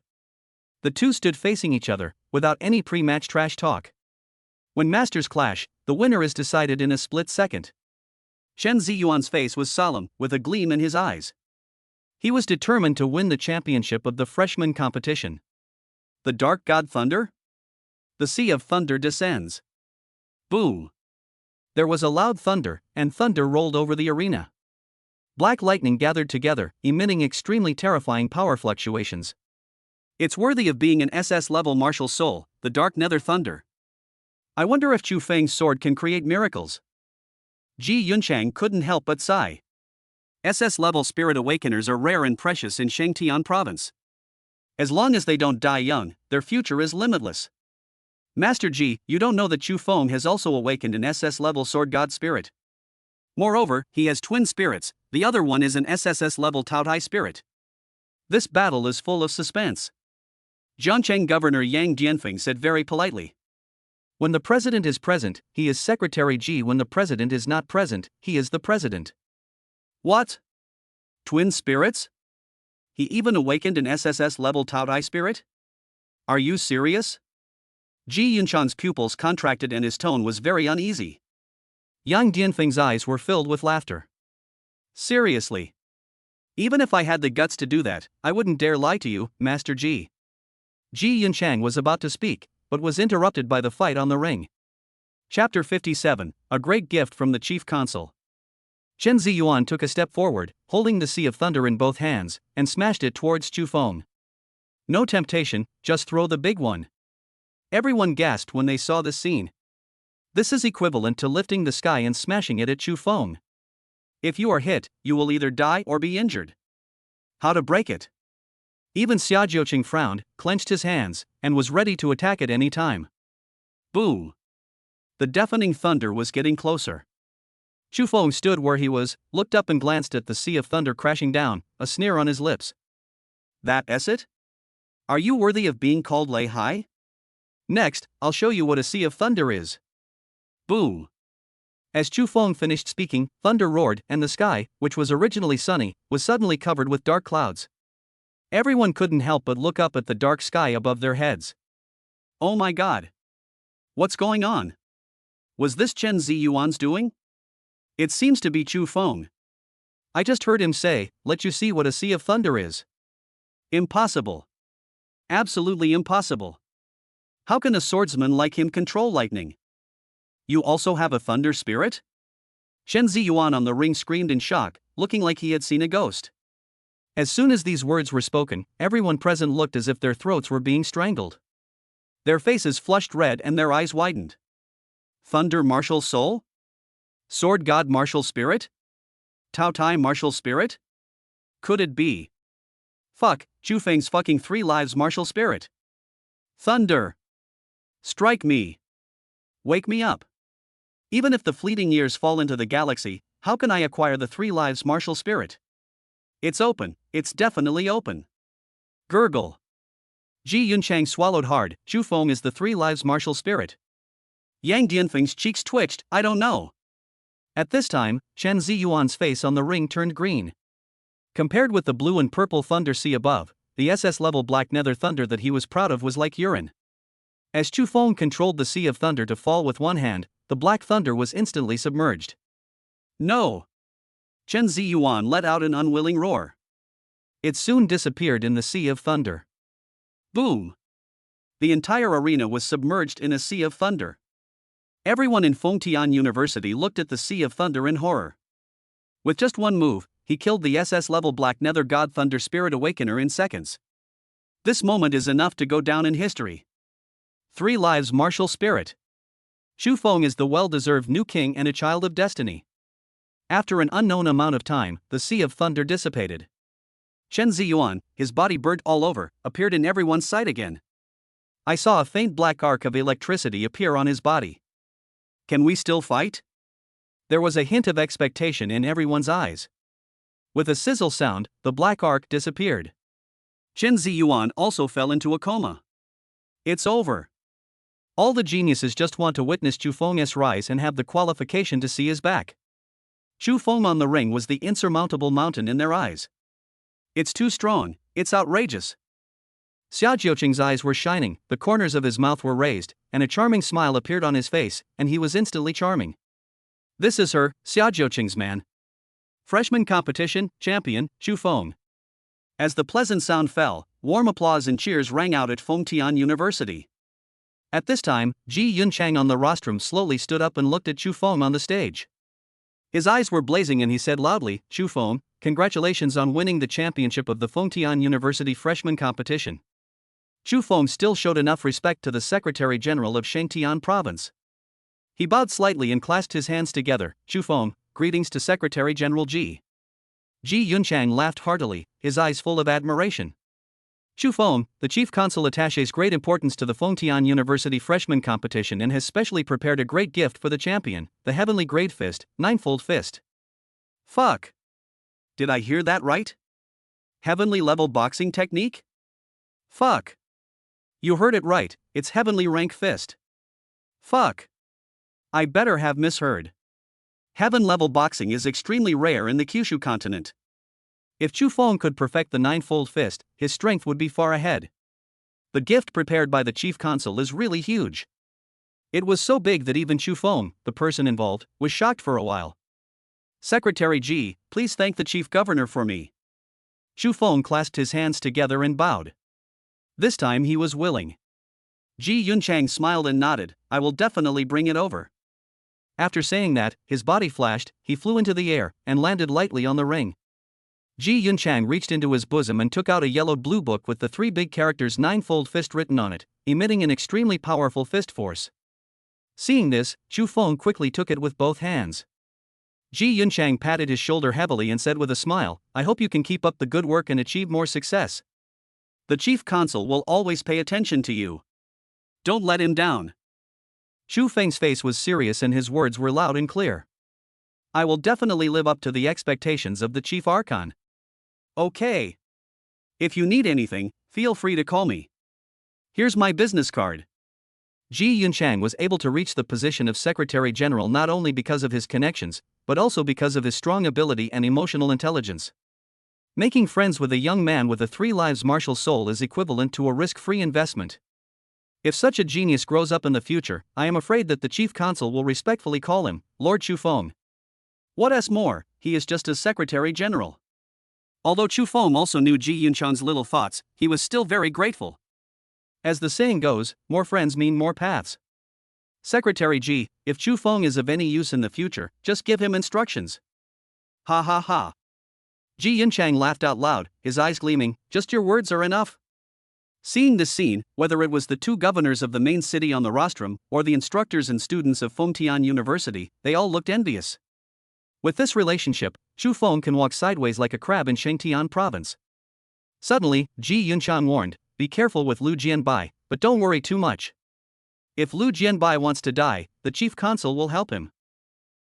The two stood facing each other, without any pre-match trash talk. When masters clash, the winner is decided in a split second. Chen Ziyuan's face was solemn, with a gleam in his eyes. He was determined to win the championship of the freshman competition. The Dark God Thunder? The Sea of Thunder descends. Boom! There was a loud thunder, and thunder rolled over the arena. Black lightning gathered together, emitting extremely terrifying power fluctuations. It's worthy of being an SS-level martial soul, the Dark Nether Thunder. I wonder if Chu Feng's sword can create miracles. Ji Yunchang couldn't help but sigh. SS-level Spirit Awakeners are rare and precious in Shangtian province. As long as they don't die young, their future is limitless. Master Ji, you don't know that Chu Feng has also awakened an SS-level Sword God Spirit. Moreover, he has twin spirits, the other one is an SSS-level Taotai Spirit. This battle is full of suspense. Jiancheng Governor Yang Dianfeng said very politely. When the president is present, he is Secretary Ji. When the president is not present, he is the president. What? Twin spirits? He even awakened an SSS-level Taotai Spirit? Are you serious? Ji Yunshan's pupils contracted and his tone was very uneasy. Yang Dianfeng's eyes were filled with laughter. Seriously? Even if I had the guts to do that, I wouldn't dare lie to you, Master Ji. Ji Yunchang was about to speak, but was interrupted by the fight on the ring. Chapter 57, A Great Gift from the Chief Consul. Chen Ziyuan took a step forward, holding the Sea of Thunder in both hands, and smashed it towards Chu Feng. No temptation, just throw the big one. Everyone gasped when they saw this scene. This is equivalent to lifting the sky and smashing it at Chu Feng. If you are hit, you will either die or be injured. How to break it? Even Xia Jiuqing frowned, clenched his hands, and was ready to attack at any time. Boom! The deafening thunder was getting closer. Chu Feng stood where he was, looked up and glanced at the Sea of Thunder crashing down, a sneer on his lips. That's it? Are you worthy of being called Lei Hai? Next, I'll show you what a Sea of Thunder is. Boom! As Chu Feng finished speaking, thunder roared, and the sky, which was originally sunny, was suddenly covered with dark clouds. Everyone couldn't help but look up at the dark sky above their heads. Oh my god! What's going on? Was this Chen Ziyuan's doing? It seems to be Chu Feng. I just heard him say, let you see what a Sea of Thunder is. Impossible. Absolutely impossible. How can a swordsman like him control lightning? You also have a thunder spirit? Chen Ziyuan on the ring screamed in shock, looking like he had seen a ghost. As soon as these words were spoken, everyone present looked as if their throats were being strangled. Their faces flushed red and their eyes widened. Thunder martial soul? Sword God martial spirit? Taotai martial spirit? Could it be? Fuck, Chu Feng's fucking 3 lives martial spirit. Thunder! Strike me! Wake me up! Even if the fleeting years fall into the galaxy, how can I acquire the 3 lives martial spirit? It's open, it's definitely open. Gurgle. Ji Yunchang swallowed hard. Chu Feng is the 3 lives martial spirit. Yang Dianfeng's cheeks twitched, I don't know. At this time, Chen Ziyuan's face on the ring turned green. Compared with the blue and purple thunder sea above, the SS-level black nether thunder that he was proud of was like urine. As Chu Feng controlled the Sea of Thunder to fall with one hand, the black thunder was instantly submerged. No! Chen Ziyuan let out an unwilling roar. It soon disappeared in the Sea of Thunder. Boom! The entire arena was submerged in a Sea of Thunder. Everyone in Fengtian University looked at the Sea of Thunder in horror. With just one move, he killed the SS-level Black Nether God Thunder Spirit Awakener in seconds. This moment is enough to go down in history. 3 lives martial spirit. Chu Feng is the well-deserved new king and a child of destiny. After an unknown amount of time, the Sea of Thunder dissipated. Chen Ziyuan, his body burnt all over, appeared in everyone's sight again. I saw a faint black arc of electricity appear on his body. Can we still fight? There was a hint of expectation in everyone's eyes. With a sizzle sound, the black arc disappeared. Chen Ziyuan also fell into a coma. It's over. All the geniuses just want to witness Chu Feng's rise and have the qualification to see his back. Chu Feng on the ring was the insurmountable mountain in their eyes. It's too strong, it's outrageous. Xia Jiuqing's eyes were shining, the corners of his mouth were raised, and a charming smile appeared on his face, and he was instantly charming. This is her, Xia Jiuqing's man. Freshman competition, champion, Chu Feng. As the pleasant sound fell, warm applause and cheers rang out at Fengtian University. At this time, Ji Yunchang on the rostrum slowly stood up and looked at Chu Feng on the stage. His eyes were blazing and he said loudly, Chu Feng, congratulations on winning the championship of the Fengtian University freshman competition. Chu Feng still showed enough respect to the Secretary General of Shangtian Province. He bowed slightly and clasped his hands together. Chu Feng, greetings to Secretary General Ji. Ji Yunchang laughed heartily, his eyes full of admiration. Chu Feng, the chief consul attaches great importance to the Fengtian University freshman competition and has specially prepared a great gift for the champion, the heavenly grade fist, ninefold fist. Fuck. Did I hear that right? Heavenly level boxing technique? Fuck. You heard it right, it's heavenly rank fist. Fuck. I better have misheard. Heaven level boxing is extremely rare in the Kyushu continent. If Chu Feng could perfect the ninefold fist, his strength would be far ahead. The gift prepared by the chief consul is really huge. It was so big that even Chu Feng, the person involved, was shocked for a while. Secretary Ji, please thank the chief governor for me. Chu Feng clasped his hands together and bowed. This time he was willing. Ji Yunchang smiled and nodded, I will definitely bring it over. After saying that, his body flashed, he flew into the air, and landed lightly on the ring. Ji Yunchang reached into his bosom and took out a yellowed blue book with the three big characters ninefold fist written on it, emitting an extremely powerful fist force. Seeing this, Chu Feng quickly took it with both hands. Ji Yunchang patted his shoulder heavily and said with a smile, I hope you can keep up the good work and achieve more success. The chief consul will always pay attention to you. Don't let him down. Chu Feng's face was serious and his words were loud and clear. I will definitely live up to the expectations of the chief archon. Okay. If you need anything, feel free to call me. Here's my business card. Ji Yunchang was able to reach the position of Secretary General not only because of his connections, but also because of his strong ability and emotional intelligence. Making friends with a young man with a three lives martial soul is equivalent to a risk-free investment. If such a genius grows up in the future, I am afraid that the chief consul will respectfully call him Lord Chu Feng. What's more, he is just a Secretary General. Although Chu Feng also knew Ji Yunchang's little thoughts, he was still very grateful. As the saying goes, more friends mean more paths. Secretary Ji, if Chu Feng is of any use in the future, just give him instructions. Ha ha ha. Ji Yunchang laughed out loud, his eyes gleaming, just your words are enough. Seeing this scene, whether it was the two governors of the main city on the rostrum, or the instructors and students of Fengtian University, they all looked envious. With this relationship, Chu Feng can walk sideways like a crab in Shangtian province. Suddenly, Ji Yunchang warned, be careful with Lu Jianbai, but don't worry too much. If Lu Jianbai wants to die, the chief consul will help him.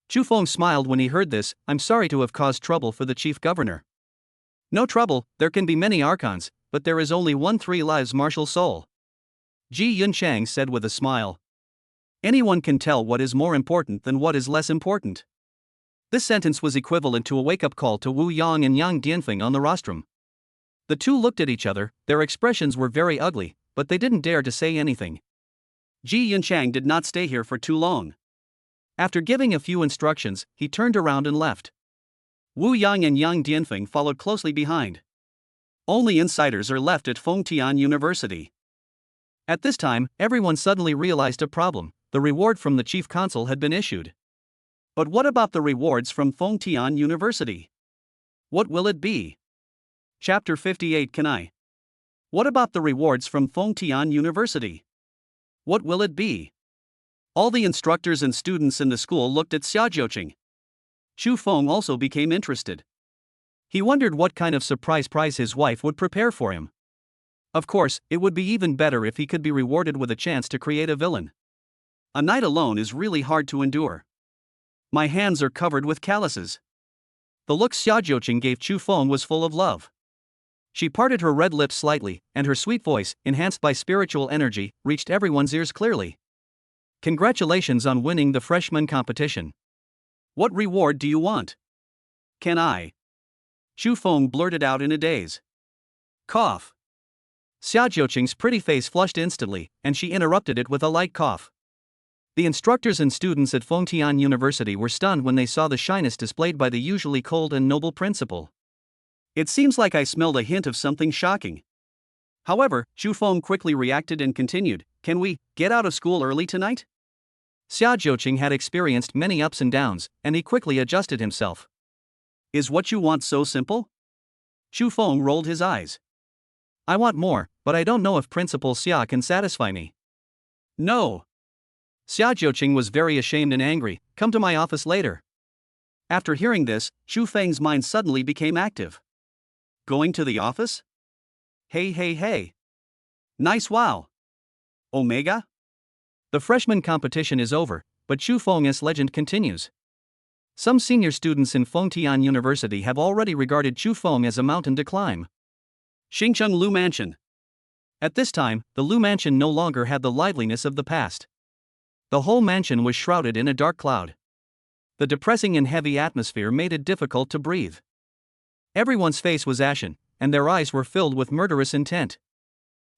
Chu Feng smiled when he heard this, I'm sorry to have caused trouble for the chief governor. No trouble, there can be many archons, but there is only one three lives martial soul. Ji Yunchang said with a smile. Anyone can tell what is more important than what is less important. This sentence was equivalent to a wake-up call to Wu Yang and Yang Dianfeng on the rostrum. The two looked at each other, their expressions were very ugly, but they didn't dare to say anything. Ji Yunchang did not stay here for too long. After giving a few instructions, he turned around and left. Wu Yang and Yang Dianfeng followed closely behind. Only insiders are left at Fengtian University. At this time, everyone suddenly realized a problem. The reward from the chief consul had been issued. But what about the rewards from Fengtian University? What will it be? Chapter 58 Can I? What about the rewards from Fengtian University? What will it be? All the instructors and students in the school looked at Xia Jiuqing. Chu Feng also became interested. He wondered what kind of surprise prize his wife would prepare for him. Of course, it would be even better if he could be rewarded with a chance to create a villain. A night alone is really hard to endure. My hands are covered with calluses. The look Xia Jiuqing gave Chu Feng was full of love. She parted her red lips slightly, and her sweet voice, enhanced by spiritual energy, reached everyone's ears clearly. Congratulations on winning the freshman competition. What reward do you want? Can I? Chu Feng blurted out in a daze. Cough. Xia Jiuqing's pretty face flushed instantly, and she interrupted it with a light cough. The instructors and students at Fengtian University were stunned when they saw the shyness displayed by the usually cold and noble principal. It seems like I smelled a hint of something shocking. However, Chu Feng quickly reacted and continued, can we get out of school early tonight? Xia Jiuqing had experienced many ups and downs, and he quickly adjusted himself. Is what you want so simple? Chu Feng rolled his eyes. I want more, but I don't know if Principal Xia can satisfy me. No. Xia Jiuqing was very ashamed and angry. Come to my office later. After hearing this, Chu Feng's mind suddenly became active. Going to the office? Hey. Nice wow. Omega? The freshman competition is over, but Chu Feng's legend continues. Some senior students in Fengtian University have already regarded Chu Feng as a mountain to climb. Xingcheng Lu Mansion. At this time, the Lu Mansion no longer had the liveliness of the past. The whole mansion was shrouded in a dark cloud. The depressing and heavy atmosphere made it difficult to breathe. Everyone's face was ashen, and their eyes were filled with murderous intent.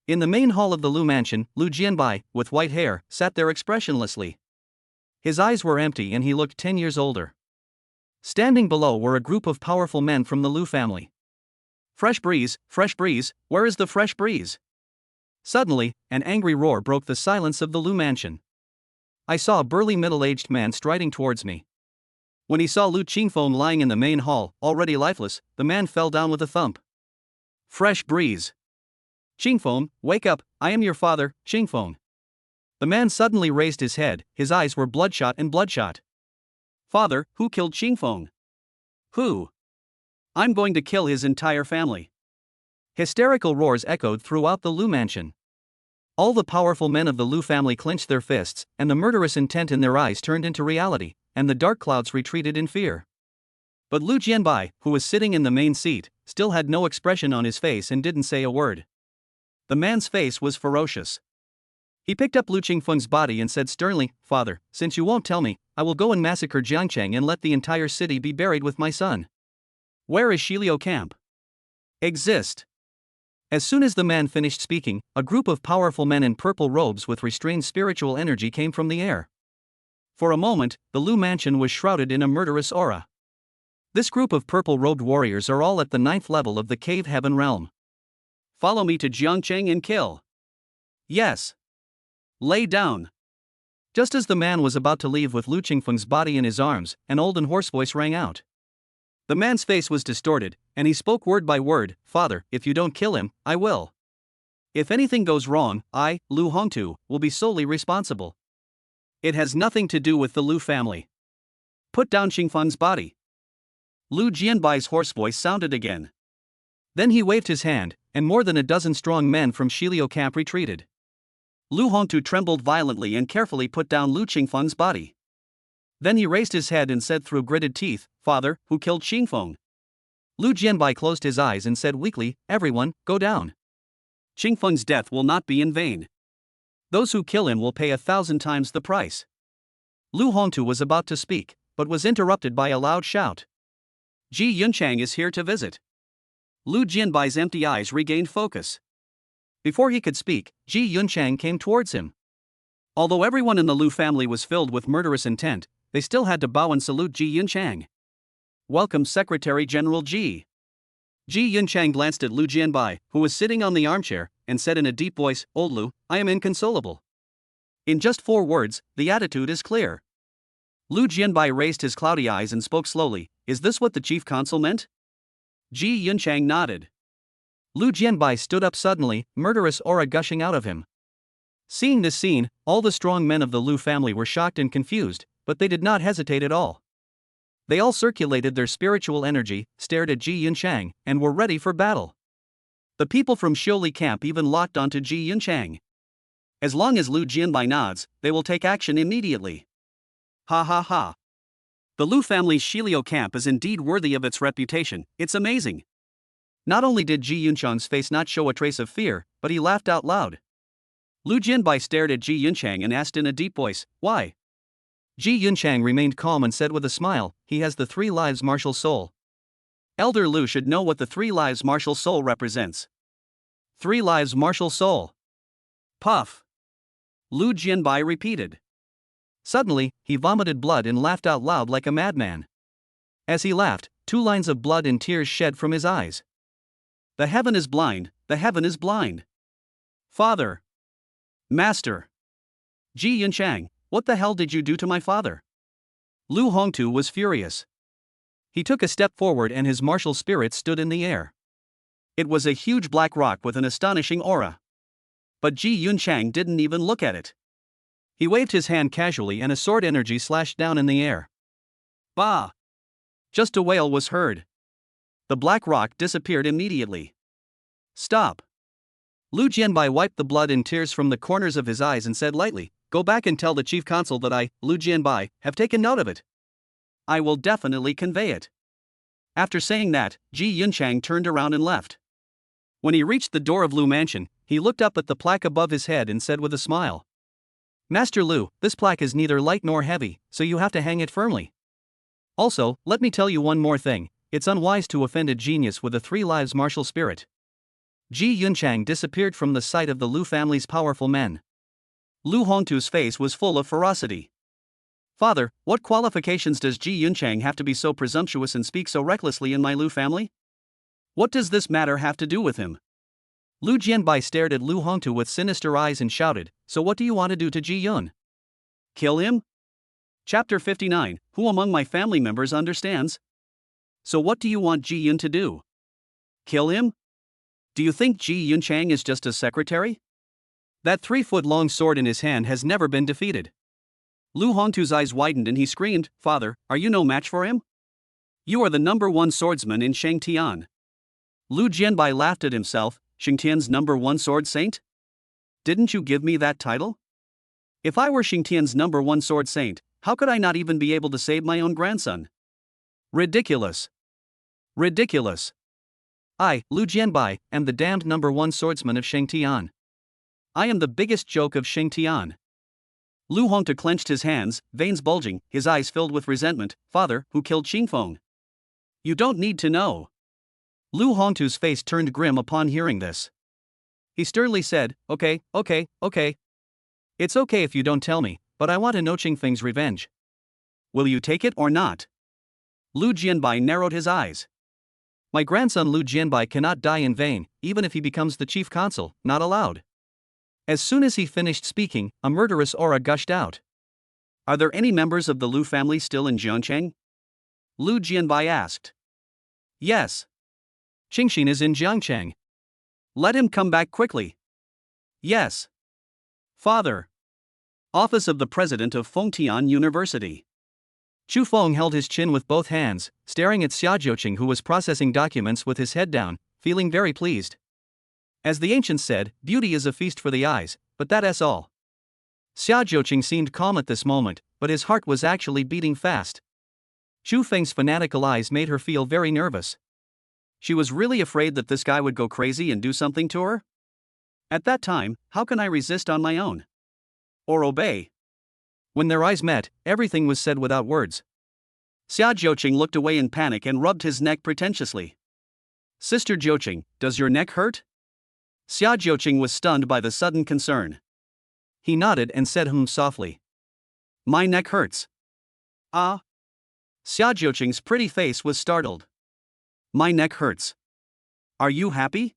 In the main hall of the Lu Mansion, Lu Jianbai, with white hair, sat there expressionlessly. His eyes were empty and he looked 10 years older. Standing below were a group of powerful men from the Lu family. Fresh breeze, where is the fresh breeze? Suddenly, an angry roar broke the silence of the Lu Mansion. I saw a burly middle-aged man striding towards me. When he saw Lu Qingfeng lying in the main hall, already lifeless, the man fell down with a thump. Fresh breeze. Qingfeng, wake up, I am your father, Qingfeng. The man suddenly raised his head, his eyes were bloodshot. Father, who killed Qingfeng? Who? I'm going to kill his entire family. Hysterical roars echoed throughout the Lu Mansion. All the powerful men of the Lu family clenched their fists, and the murderous intent in their eyes turned into reality, and the dark clouds retreated in fear. But Lu Jianbai, who was sitting in the main seat, still had no expression on his face and didn't say a word. The man's face was ferocious. He picked up Lu Qingfeng's body and said sternly, Father, since you won't tell me, I will go and massacre Jiangcheng and let the entire city be buried with my son. Where is Shiliu camp? Exist. As soon as the man finished speaking, a group of powerful men in purple robes with restrained spiritual energy came from the air. For a moment, the Lu Mansion was shrouded in a murderous aura. This group of purple-robed warriors are all at the 9th level of the Cave Heaven realm. Follow me to Jiangcheng and kill. Yes. Lay down. Just as the man was about to leave with Lu Qingfeng's body in his arms, an old and hoarse voice rang out. The man's face was distorted, and he spoke word by word, Father, if you don't kill him, I will. If anything goes wrong, I, Lu Hongtu, will be solely responsible. It has nothing to do with the Lu family. Put down Qingfeng's body. Lu Jianbai's hoarse voice sounded again. Then he waved his hand, and more than a dozen strong men from Shiliu camp retreated. Lu Hongtu trembled violently and carefully put down Lu Qingfeng's body. Then he raised his head and said through gritted teeth, Father, who killed Qingfeng? Lu Jianbai closed his eyes and said weakly, Everyone, go down. Qingfeng's death will not be in vain. Those who kill him will pay 1,000 times the price. Lu Hongtu was about to speak, but was interrupted by a loud shout. Ji Yunchang is here to visit. Lu Jianbai's empty eyes regained focus. Before he could speak, Ji Yunchang came towards him. Although everyone in the Lu family was filled with murderous intent, they still had to bow and salute Ji Yunchang. Welcome Secretary General Ji. Ji Yunchang glanced at Lu Jianbai, who was sitting on the armchair, and said in a deep voice, Old Lu, I am inconsolable. In just 4 words, the attitude is clear. Lu Jianbai raised his cloudy eyes and spoke slowly, Is this what the chief consul meant? Ji Yunchang nodded. Lu Jianbai stood up suddenly, murderous aura gushing out of him. Seeing this scene, all the strong men of the Lu family were shocked and confused, but they did not hesitate at all. They all circulated their spiritual energy, stared at Ji Yunchang, and were ready for battle. The people from Xiuli camp even locked onto Ji Yunchang. As long as Lu Jianbai nods, they will take action immediately. Ha ha ha. The Lu family's Shilio camp is indeed worthy of its reputation, it's amazing. Not only did Ji Yunchang's face not show a trace of fear, but he laughed out loud. Lu Jianbai stared at Ji Yunchang and asked in a deep voice, "Why?" Ji Yunchang remained calm and said with a smile, "He has the 3 lives martial soul." Elder Lu should know what the 3 lives martial soul represents. 3 lives martial soul. Puff. Lu Jianbai repeated. Suddenly, he vomited blood and laughed out loud like a madman. As he laughed, 2 lines of blood and tears shed from his eyes. The heaven is blind, the heaven is blind. Father. Master. Ji Yunchang, what the hell did you do to my father? Lu Hongtu was furious. He took a step forward and his martial spirit stood in the air. It was a huge black rock with an astonishing aura. But Ji Yunchang didn't even look at it. He waved his hand casually and a sword energy slashed down in the air. Bah! Just a wail was heard. The black rock disappeared immediately. Stop! Lu Jianbai wiped the blood and tears from the corners of his eyes and said lightly, "Go back and tell the chief consul that I, Lu Jianbai, have taken note of it. I will definitely convey it." After saying that, Ji Yunchang turned around and left. When he reached the door of Lu Mansion, he looked up at the plaque above his head and said with a smile, "Master Lu, this plaque is neither light nor heavy, so you have to hang it firmly. Also, let me tell you one more thing, it's unwise to offend a genius with a 3 lives martial spirit." Ji Yunchang disappeared from the sight of the Lu family's powerful men. Lu Hongtu's face was full of ferocity. "Father, what qualifications does Ji Yunchang have to be so presumptuous and speak so recklessly in my Lu family? What does this matter have to do with him?" Lu Jianbai stared at Lu Hongtu with sinister eyes and shouted, "So what do you want to do to Ji Yun? Kill him?" Chapter 59, Who among my family members understands? So what do you want Ji Yun to do? Kill him? Do you think Ji Yunchang is just a secretary? That 3-foot-long sword in his hand has never been defeated. Lu Hongtu's eyes widened and he screamed, "Father, are you no match for him? You are the #1 swordsman in Shangtian." Lu Jianbai laughed at himself, "Shangtian's #1 sword saint? Didn't you give me that title? If I were Shangtian's #1 sword saint, how could I not even be able to save my own grandson? Ridiculous. Ridiculous. I, Lu Jianbai, am the damned #1 swordsman of Shangtian. I am the biggest joke of Shangtian." Lu Hongtu clenched his hands, veins bulging, his eyes filled with resentment. "Father, who killed Qingfeng? You don't need to know." Lu Hongtu's face turned grim upon hearing this. He sternly said, Okay. It's okay if you don't tell me, but I want to know Qingfeng's revenge. Will you take it or not?" Lu Jianbai narrowed his eyes. "My grandson Lu Jianbai cannot die in vain, even if he becomes the chief consul, not allowed." As soon as he finished speaking, a murderous aura gushed out. "Are there any members of the Lu family still in Jiangcheng?" Lu Jianbai asked. "Yes. Qingxin is in Jiangcheng." "Let him come back quickly." "Yes. Father." Office of the President of Fengtian University. Chu Feng held his chin with both hands, staring at Xia Jiuqing, who was processing documents with his head down, feeling very pleased. As the ancients said, beauty is a feast for the eyes, but that's all. Xia Jiuqing seemed calm at this moment, but his heart was actually beating fast. Chu Feng's fanatical eyes made her feel very nervous. She was really afraid that this guy would go crazy and do something to her? At that time, how can I resist on my own? Or obey? When their eyes met, everything was said without words. Xia Jiuqing looked away in panic and rubbed his neck pretentiously. "Sister Jiuqing, does your neck hurt?" Xia Jiuqing was stunned by the sudden concern. He nodded and said softly. "My neck hurts." "Ah?" Xia Jiuqing's pretty face was startled. "My neck hurts. Are you happy?"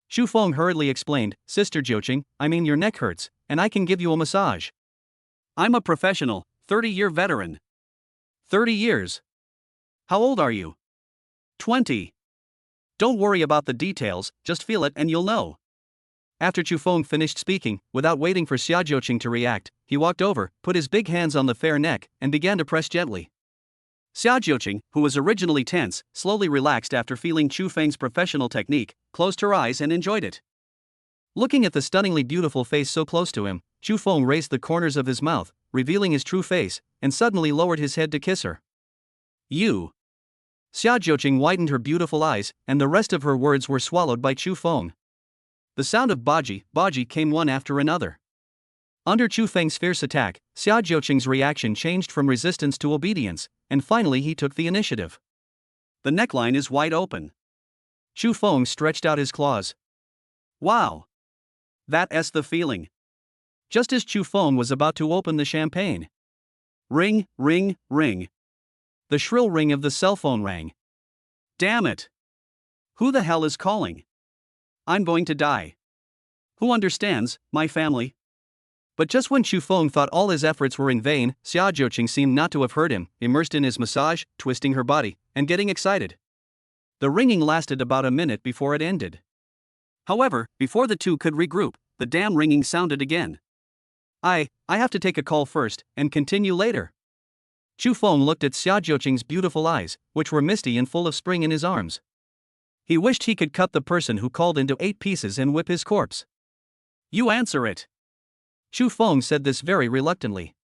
Chu Feng hurriedly explained, "Sister Jiuqing, I mean your neck hurts, and I can give you a massage. I'm a professional, 30-year veteran." 30 years? How old are you? 20. Don't worry about the details, just feel it and you'll know. After Chu Feng finished speaking, without waiting for Xia Jiuqing to react, he walked over, put his big hands on the fair neck, and began to press gently. Xia Jiuqing, who was originally tense, slowly relaxed after feeling Chu Feng's professional technique, closed her eyes and enjoyed it. Looking at the stunningly beautiful face so close to him, Chu Feng raised the corners of his mouth, revealing his true face, and suddenly lowered his head to kiss her. You. Xia Jiuqing widened her beautiful eyes, and the rest of her words were swallowed by Chu Feng. The sound of baji came one after another. Under Chu Feng's fierce attack, Xia Jiuqing's reaction changed from resistance to obedience, and finally he took the initiative. The neckline is wide open. Chu Feng stretched out his claws. Wow! That's the feeling. Just as Chu Feng was about to open the champagne. Ring, ring, ring. The shrill ring of the cell phone rang. Damn it! Who the hell is calling? I'm going to die. Who understands, my family? But just when Chu Feng thought all his efforts were in vain, Xia Jiuqing seemed not to have heard him, immersed in his massage, twisting her body, and getting excited. The ringing lasted about a minute before it ended. However, before the two could regroup, the damn ringing sounded again. I have to take a call first, and continue later. Chu Feng looked at Xia Jiuqing's beautiful eyes, which were misty and full of spring in his arms. He wished he could cut the person who called into 8 pieces and whip his corpse. You answer it. Chu Feng said this very reluctantly.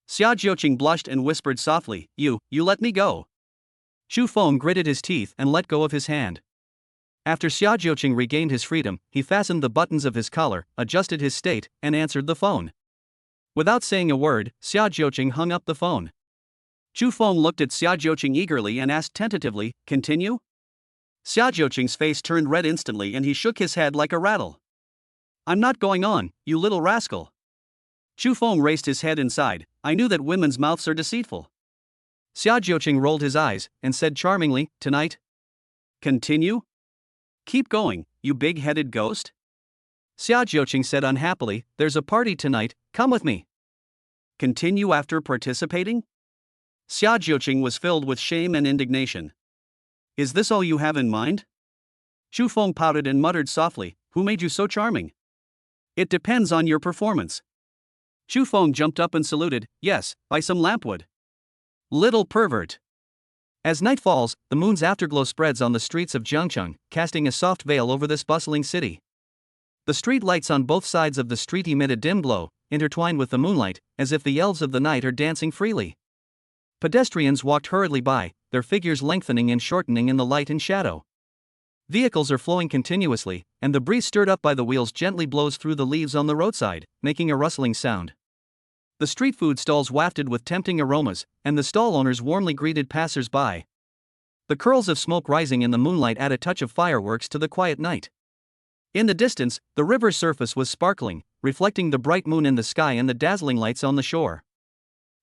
Xia Jiuqing blushed and whispered softly, You let me go. Chu Feng gritted his teeth and let go of his hand. After Xia Jiuqing regained his freedom, he fastened the buttons of his collar, adjusted his state, and answered the phone. Without saying a word, Xia Jiuqing hung up the phone. Chu Feng looked at Xia Jiuqing eagerly and asked tentatively, Continue? Xia Jiuqing's face turned red instantly and he shook his head like a rattle. I'm not going on, you little rascal. Chu Feng raised his head inside. I knew that women's mouths are deceitful. Xia Jiuqing rolled his eyes and said charmingly, Tonight? Continue? Keep going, you big-headed ghost. Xia Jiuqing said unhappily, There's a party tonight, come with me. Continue after participating? Xia Jiuqing was filled with shame and indignation. Is this all you have in mind? Chu Feng pouted and muttered softly, Who made you so charming? It depends on your performance. Chu Feng jumped up and saluted, Yes, by some lampwood. Little pervert. As night falls, the moon's afterglow spreads on the streets of Jiangcheng, casting a soft veil over this bustling city. The street lights on both sides of the street emit a dim glow, intertwined with the moonlight, as if the elves of the night are dancing freely. Pedestrians walked hurriedly by, their figures lengthening and shortening in the light and shadow. Vehicles are flowing continuously, and the breeze stirred up by the wheels gently blows through the leaves on the roadside, making a rustling sound. The street food stalls wafted with tempting aromas, and the stall owners warmly greeted passers-by. The curls of smoke rising in the moonlight add a touch of fireworks to the quiet night. In the distance, the river's surface was sparkling, reflecting the bright moon in the sky and the dazzling lights on the shore.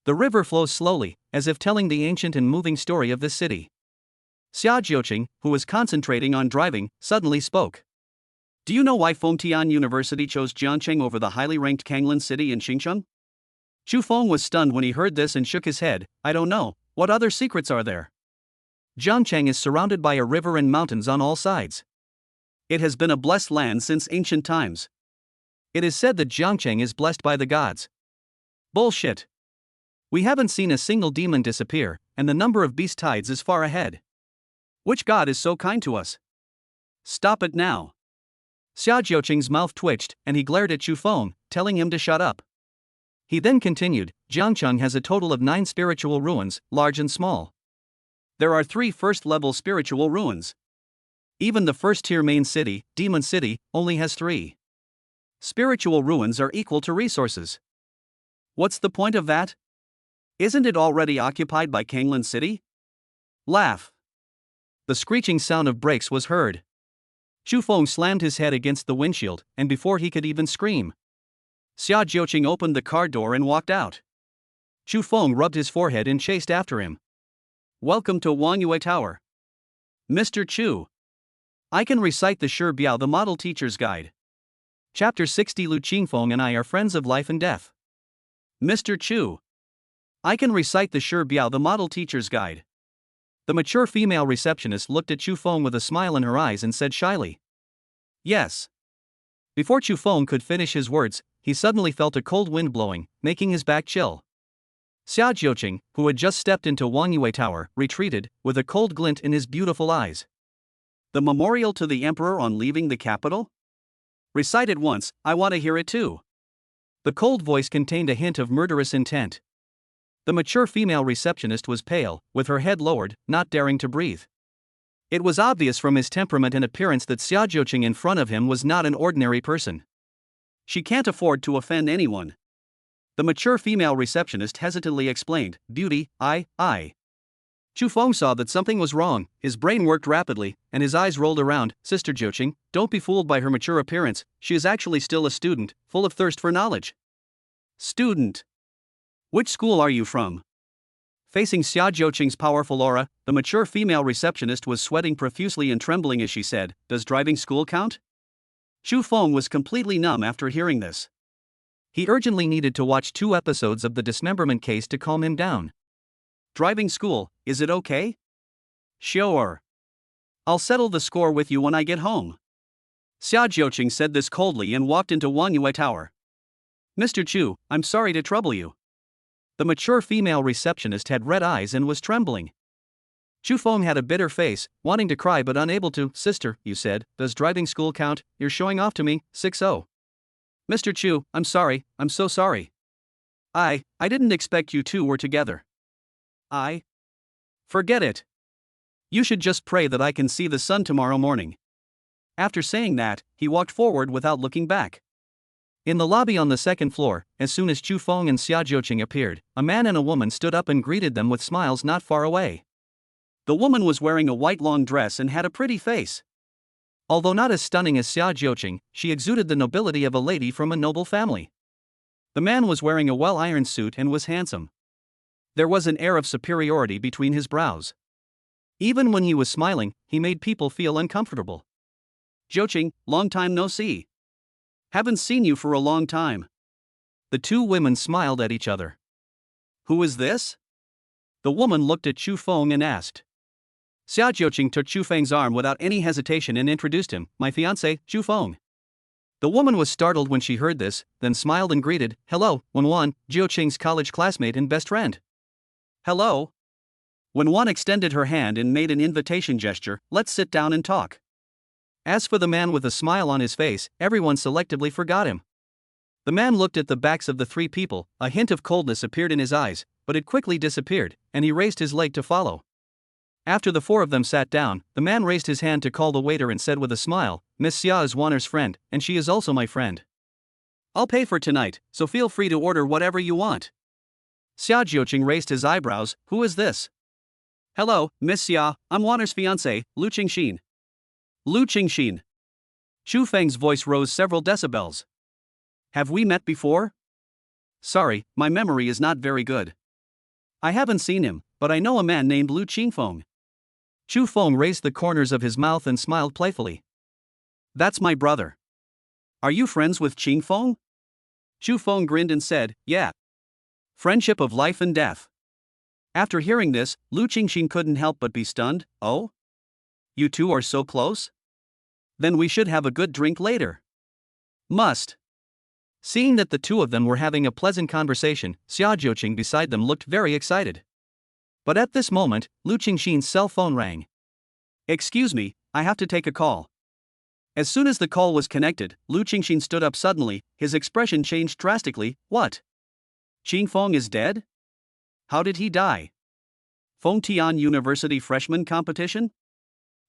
The river flows slowly, as if telling the ancient and moving story of this city. Xia Jiuqing, who was concentrating on driving, suddenly spoke. Do you know why Fengtian University chose Jiangcheng over the highly ranked Kanglin city in Xinjiang? Chu Feng was stunned when he heard this and shook his head. I don't know, what other secrets are there? Jiangcheng is surrounded by a river and mountains on all sides. It has been a blessed land since ancient times. It is said that Jiangcheng is blessed by the gods. Bullshit. We haven't seen a single demon disappear, and the number of beast tides is far ahead. Which god is so kind to us? Stop it now. Xia Jiuqing's mouth twitched, and he glared at Chu Feng, telling him to shut up. He then continued, Jiangcheng has a total of 9 spiritual ruins, large and small. There are 3 first-level spiritual ruins. Even the first-tier main city, Demon City, only has 3. Spiritual ruins are equal to resources. What's the point of that? Isn't it already occupied by Kanglin City? Laugh. The screeching sound of brakes was heard. Chu Feng slammed his head against the windshield, and before he could even scream, Xia Jiuqing opened the car door and walked out. Chu Feng rubbed his forehead and chased after him. Welcome to Wangyue Tower. Mr. Chu. I can recite the Shi Biao the Model Teacher's Guide. Chapter 60 Lu Qingfeng and I are friends of life and death. Mr. Chu. I can recite the Shi Biao the Model Teacher's Guide. The mature female receptionist looked at Chu Feng with a smile in her eyes and said shyly. Yes. Before Chu Feng could finish his words, he suddenly felt a cold wind blowing, making his back chill. Xia Jiuqing, who had just stepped into Wangyue Tower, retreated, with a cold glint in his beautiful eyes. The memorial to the emperor on leaving the capital? Recite it once, I want to hear it too. The cold voice contained a hint of murderous intent. The mature female receptionist was pale, with her head lowered, not daring to breathe. It was obvious from his temperament and appearance that Xia Jiuqing in front of him was not an ordinary person. She can't afford to offend anyone. The mature female receptionist hesitantly explained, "Beauty, I. Chu Feng saw that something was wrong, his brain worked rapidly, and his eyes rolled around. "Sister Jiuqing, don't be fooled by her mature appearance, she is actually still a student, full of thirst for knowledge." "Student? Which school are you from?" Facing Xia Jiuqing's powerful aura, the mature female receptionist was sweating profusely and trembling as she said, "Does driving school count?" Chu Feng was completely numb after hearing this. He urgently needed to watch 2 episodes of the dismemberment case to calm him down. "Driving school, is it okay?" "Sure. I'll settle the score with you when I get home." Xia Jiuqing said this coldly and walked into Wang Yue Tower. "Mr. Chu, I'm sorry to trouble you." The mature female receptionist had red eyes and was trembling. Chu Feng had a bitter face, wanting to cry but unable to. "Sister, you said, does driving school count? You're showing off to me, 6-0. "Mr. Chu, I'm sorry, I'm so sorry. I didn't expect you two were together. Forget it. You should just pray that I can see the sun tomorrow morning." After saying that, he walked forward without looking back. In the lobby on the 2nd floor, as soon as Chu Feng and Xia Jiuqing appeared, a man and a woman stood up and greeted them with smiles not far away. The woman was wearing a white long dress and had a pretty face. Although not as stunning as Xia Jiuqing, she exuded the nobility of a lady from a noble family. The man was wearing a well-ironed suit and was handsome. There was an air of superiority between his brows. Even when he was smiling, he made people feel uncomfortable. "Jiuqing, long time no see. Haven't seen you for a long time." The 2 women smiled at each other. "Who is this?" The woman looked at Chu Feng and asked. Xia Jiuqing took Chu Feng's arm without any hesitation and introduced him, "My fiancé, Chu Feng." The woman was startled when she heard this, then smiled and greeted, "Hello, Wenwan, Jiuqing's college classmate and best friend." "Hello." Wenwan extended her hand and made an invitation gesture, "Let's sit down and talk." As for the man with a smile on his face, everyone selectively forgot him. The man looked at the backs of the 3 people, a hint of coldness appeared in his eyes, but it quickly disappeared, and he raised his leg to follow. After the 4 of them sat down, the man raised his hand to call the waiter and said with a smile, "Miss Xia is Wanner's friend, and she is also my friend. I'll pay for tonight, so feel free to order whatever you want." Xia Jiuqing raised his eyebrows, "Who is this?" "Hello, Miss Xia, I'm Wanner's fiancé, Lu Qingxin." "Lu Qingxin." Chu Feng's voice rose several decibels. "Have we met before?" "Sorry, my memory is not very good. I haven't seen him, but I know a man named Lu Qingfeng." Chu Feng raised the corners of his mouth and smiled playfully. "That's my brother. Are you friends with Qingfeng?" Chu Feng grinned and said, "Yeah. Friendship of life and death." After hearing this, Lu Qingxin couldn't help but be stunned. "Oh? You two are so close? Then we should have a good drink later." "Must." Seeing that the 2 of them were having a pleasant conversation, Xia Jiuqing beside them looked very excited. But at this moment, Lu Qingxin's cell phone rang. "Excuse me, I have to take a call." As soon as the call was connected, Lu Qingxin stood up suddenly, his expression changed drastically. "What? Qingfeng is dead? How did he die? Fengtian University freshman competition?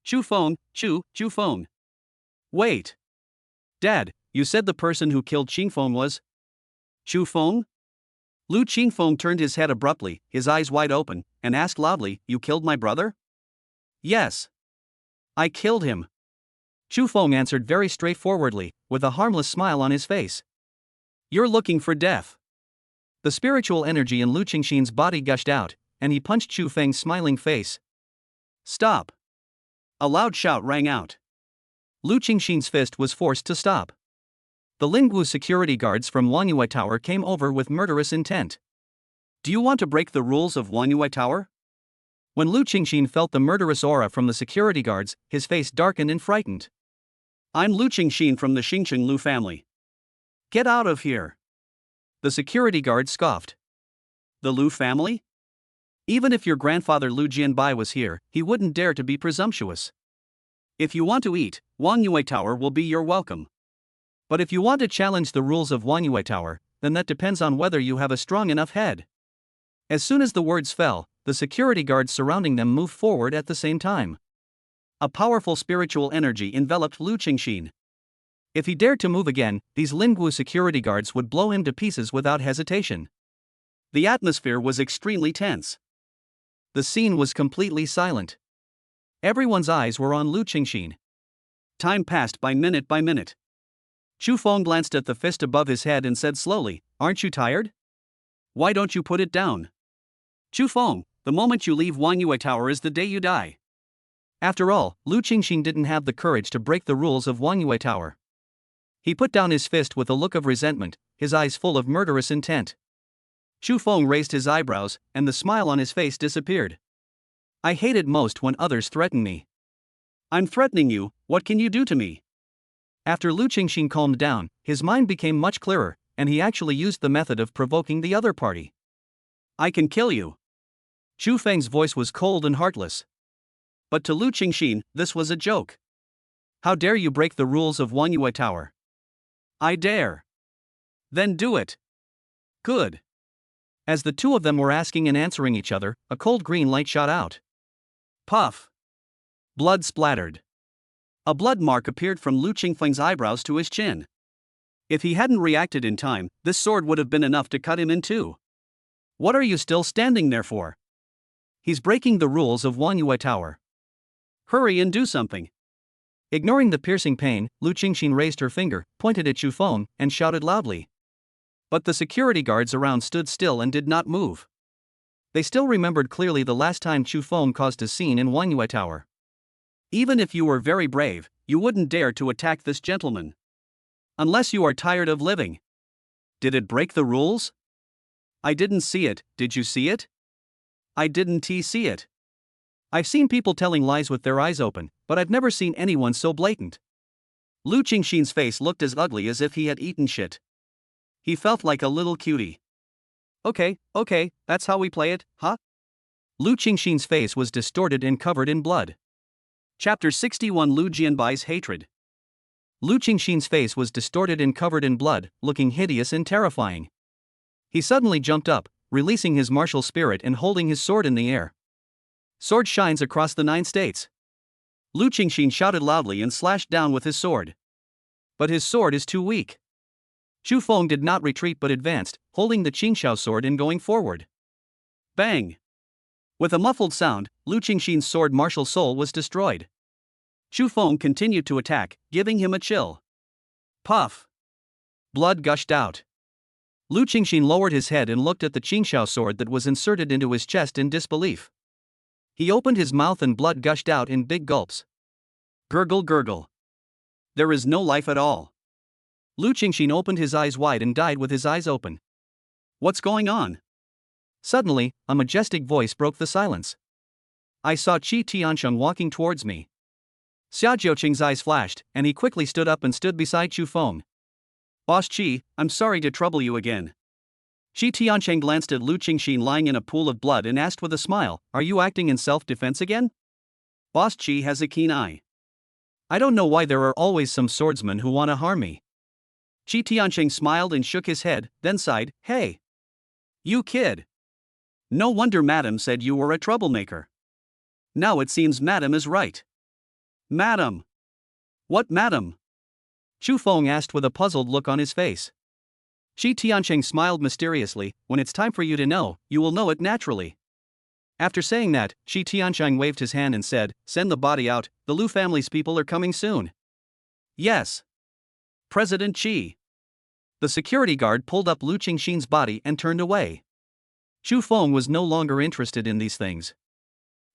Chu Feng. Wait. Dad, you said the person who killed Qingfeng was Chu Feng?" Lu Qingfeng turned his head abruptly, his eyes wide open, and asked loudly, "You killed my brother?" "Yes. I killed him." Chu Feng answered very straightforwardly, with a harmless smile on his face. "You're looking for death." The spiritual energy in Lu Qingxin's body gushed out, and he punched Chu Feng's smiling face. "Stop." A loud shout rang out. Lu Qingxin's fist was forced to stop. The Lingwu security guards from Wanyue Tower came over with murderous intent. "Do you want to break the rules of Wanyue Tower?" When Lu Qingxin felt the murderous aura from the security guards, his face darkened and frightened. "I'm Lu Qingxin from the Xingqing Lu family. Get out of here." The security guard scoffed. "The Lu family? Even if your grandfather Lu Jianbai was here, he wouldn't dare to be presumptuous. If you want to eat, Wanyue Tower will be your welcome. But if you want to challenge the rules of Wanyue Tower, then that depends on whether you have a strong enough head." As soon as the words fell, the security guards surrounding them moved forward at the same time. A powerful spiritual energy enveloped Lu Qingxin. If he dared to move again, these Lingwu security guards would blow him to pieces without hesitation. The atmosphere was extremely tense. The scene was completely silent. Everyone's eyes were on Lu Qingxin. Time passed by minute by minute. Chu Feng glanced at the fist above his head and said slowly, "Aren't you tired? Why don't you put it down? Chu Feng, the moment you leave Wangyue Tower is the day you die." After all, Lu Qingxin didn't have the courage to break the rules of Wangyue Tower. He put down his fist with a look of resentment, his eyes full of murderous intent. Chu Feng raised his eyebrows, and the smile on his face disappeared. "I hate it most when others threaten me." "I'm threatening you, what can you do to me?" After Lu Qingxin calmed down, his mind became much clearer, and he actually used the method of provoking the other party. "I can kill you." Chu Feng's voice was cold and heartless. But to Lu Qingxin, this was a joke. "How dare you break the rules of Wangyue Tower?" "I dare." "Then do it." "Good." As the two of them were asking and answering each other, a cold green light shot out. Puff! Blood splattered. A blood mark appeared from Lu Qingfeng's eyebrows to his chin. If he hadn't reacted in time, this sword would have been enough to cut him in two. "What are you still standing there for? He's breaking the rules of Wangyue Tower. Hurry and do something." Ignoring the piercing pain, Lu Qingxin raised her finger, pointed at Chu Feng, and shouted loudly. But the security guards around stood still and did not move. They still remembered clearly the last time Chu Feng caused a scene in Wangyue Tower. "Even if you were very brave, you wouldn't dare to attack this gentleman. Unless you are tired of living." "Did it break the rules?" "I didn't see it, did you see it?" "I didn't see it. I've seen people telling lies with their eyes open, but I've never seen anyone so blatant." Lu Qingxin's face looked as ugly as if he had eaten shit. He felt like a little cutie. Okay, that's how we play it, huh?" Lu Qingxin's face was distorted and covered in blood. Chapter 61 Lu Jianbai's Hatred. Lu Qingxin's face was distorted and covered in blood, looking hideous and terrifying. He suddenly jumped up, releasing his martial spirit and holding his sword in the air. "Sword shines across the 9 states." Lu Qingxin shouted loudly and slashed down with his sword. But his sword is too weak. Chu Feng did not retreat but advanced, holding the Qingxiao sword and going forward. Bang! With a muffled sound, Lu Qingxin's sword martial soul was destroyed. Chu Feng continued to attack, giving him a chill. Puff! Blood gushed out. Lu Qingxin lowered his head and looked at the Qingxiao sword that was inserted into his chest in disbelief. He opened his mouth and blood gushed out in big gulps. Gurgle gurgle. There is no life at all. Lu Qingxin opened his eyes wide and died with his eyes open. What's going on? Suddenly, a majestic voice broke the silence. I saw Qi Tiansheng walking towards me. Xia Jiuqing's eyes flashed, and he quickly stood up and stood beside Chu Feng. Boss Qi, I'm sorry to trouble you again. Qi Tiansheng glanced at Lu Qingxin lying in a pool of blood and asked with a smile, Are you acting in self-defense again? Boss Qi has a keen eye. I don't know why there are always some swordsmen who want to harm me. Qi Tiansheng smiled and shook his head, then sighed, Hey! You kid! No wonder Madam said you were a troublemaker. Now it seems Madam is right. Madam! What Madam? Chu Feng asked with a puzzled look on his face. Qi Tiansheng smiled mysteriously, When it's time for you to know, you will know it naturally. After saying that, Qi Tiansheng waved his hand and said, Send the body out, the Lu family's people are coming soon. Yes. President Qi. The security guard pulled up Lu Qingxin's body and turned away. Chu Feng was no longer interested in these things.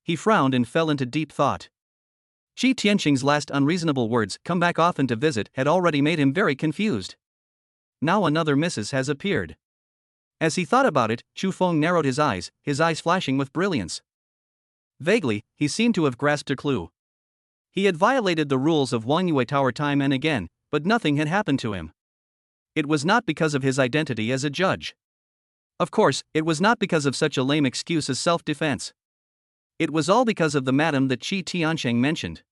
He frowned and fell into deep thought. Qi Tiansheng's last unreasonable words, come back often to visit, had already made him very confused. Now another missus has appeared. As he thought about it, Chu Feng narrowed his eyes flashing with brilliance. Vaguely, he seemed to have grasped a clue. He had violated the rules of Wangyue Tower time and again, but nothing had happened to him. It was not because of his identity as a judge. Of course, it was not because of such a lame excuse as self-defense. It was all because of the madam that Qi Tiansheng mentioned.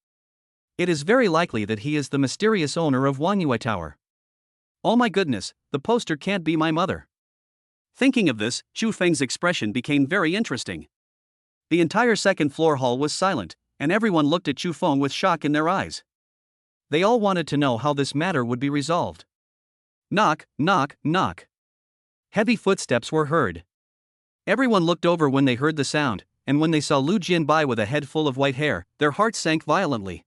It is very likely that he is the mysterious owner of Wangyue Tower. Oh my goodness, the poster can't be my mother. Thinking of this, Chu Feng's expression became very interesting. The entire second floor hall was silent, and everyone looked at Chu Feng with shock in their eyes. They all wanted to know how this matter would be resolved. Knock, knock, knock. Heavy footsteps were heard. Everyone looked over when they heard the sound, and when they saw Lu Jianbai with a head full of white hair, their hearts sank violently.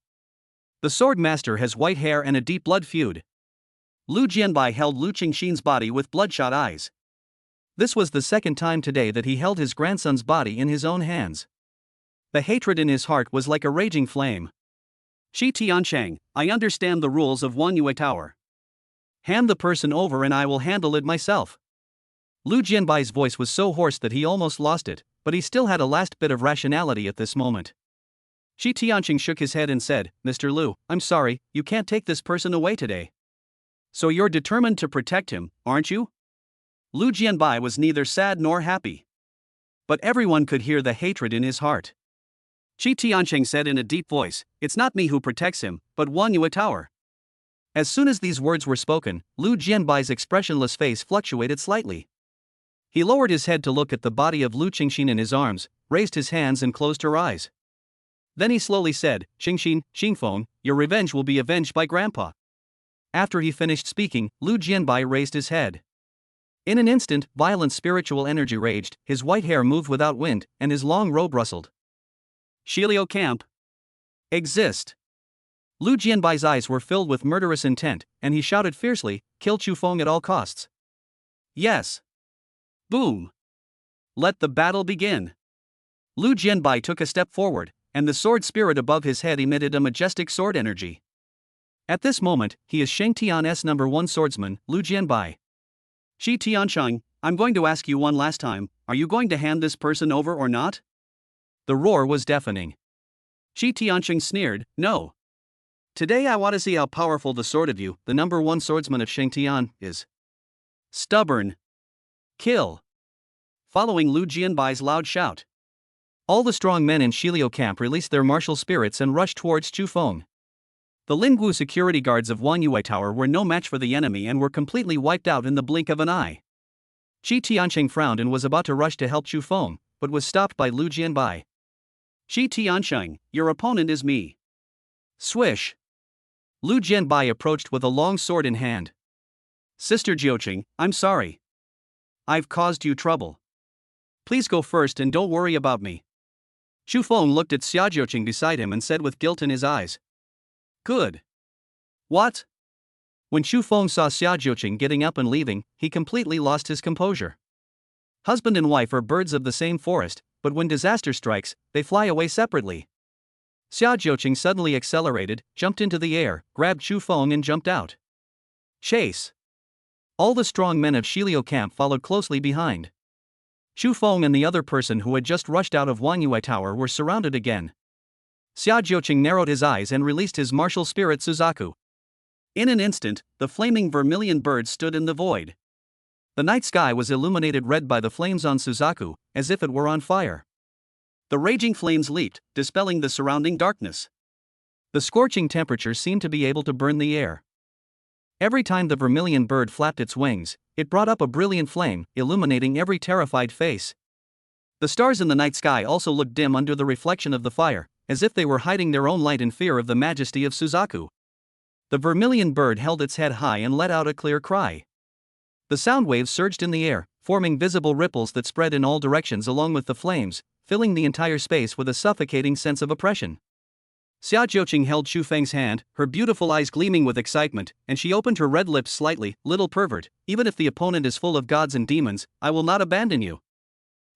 The sword master has white hair and a deep blood feud. Lu Jianbai held Lu Qingxin's body with bloodshot eyes. This was the second time today that he held his grandson's body in his own hands. The hatred in his heart was like a raging flame. Shi Tiancheng, I understand the rules of Wanyue Tower. Hand the person over and I will handle it myself. Lu Jianbai's voice was so hoarse that he almost lost it, but he still had a last bit of rationality at this moment. Shi Tiancheng shook his head and said, Mr. Lu, I'm sorry, you can't take this person away today. So you're determined to protect him, aren't you? Lu Jianbai was neither sad nor happy. But everyone could hear the hatred in his heart. Shi Tiancheng said in a deep voice, it's not me who protects him, but Wanyue Tower. As soon as these words were spoken, Lu Jianbai's expressionless face fluctuated slightly. He lowered his head to look at the body of Lu Qingxin in his arms, raised his hands and closed her eyes. Then he slowly said, Qingxin, Xingfeng, your revenge will be avenged by Grandpa. After he finished speaking, Lu Jianbai raised his head. In an instant, violent spiritual energy raged, his white hair moved without wind, and his long robe rustled. Shilio Camp. Exist. Lu Jianbai's eyes were filled with murderous intent, and he shouted fiercely, kill Chu Feng at all costs. Yes. Boom. Let the battle begin. Lu Jianbai took a step forward, and the sword spirit above his head emitted a majestic sword energy. At this moment, he is Sheng Tian's number 1 swordsman, Lu Jianbai. Shi Tiancheng, I'm going to ask you one last time, are you going to hand this person over or not? The roar was deafening. Shi Tiancheng sneered, no. Today I want to see how powerful the sword of you, the number 1 swordsman of Sheng Tian, is. Stubborn. Kill. Following Lu Jianbai's loud shout. All the strong men in Shilio camp released their martial spirits and rushed towards Chu Feng. The Lingwu security guards of Wanyue Tower were no match for the enemy and were completely wiped out in the blink of an eye. Shi Tiancheng frowned and was about to rush to help Chu Feng, but was stopped by Lu Jianbai. Shi Tiancheng, your opponent is me. Swish. Lu Jianbai approached with a long sword in hand. Sister Jiuqing, I'm sorry. I've caused you trouble. Please go first and don't worry about me. Chu Feng looked at Xia Jiuqing beside him and said with guilt in his eyes. Good. What? When Chu Feng saw Xia Jiuqing getting up and leaving, he completely lost his composure. Husband and wife are birds of the same forest, but when disaster strikes, they fly away separately. Xia Jiuqing suddenly accelerated, jumped into the air, grabbed Chu Feng and jumped out. Chase. All the strong men of Shilio camp followed closely behind. Chu Feng and the other person who had just rushed out of Wanyue Tower were surrounded again. Xia Jiuqing narrowed his eyes and released his martial spirit Suzaku. In an instant, the flaming vermilion bird stood in the void. The night sky was illuminated red by the flames on Suzaku, as if it were on fire. The raging flames leaped, dispelling the surrounding darkness. The scorching temperature seemed to be able to burn the air. Every time the vermilion bird flapped its wings, it brought up a brilliant flame, illuminating every terrified face. The stars in the night sky also looked dim under the reflection of the fire, as if they were hiding their own light in fear of the majesty of Suzaku. The vermilion bird held its head high and let out a clear cry. The sound waves surged in the air, forming visible ripples that spread in all directions along with the flames, filling the entire space with a suffocating sense of oppression. Xia Jiuqing held Chu Feng's hand, her beautiful eyes gleaming with excitement, and she opened her red lips slightly. Little pervert, even if the opponent is full of gods and demons, I will not abandon you.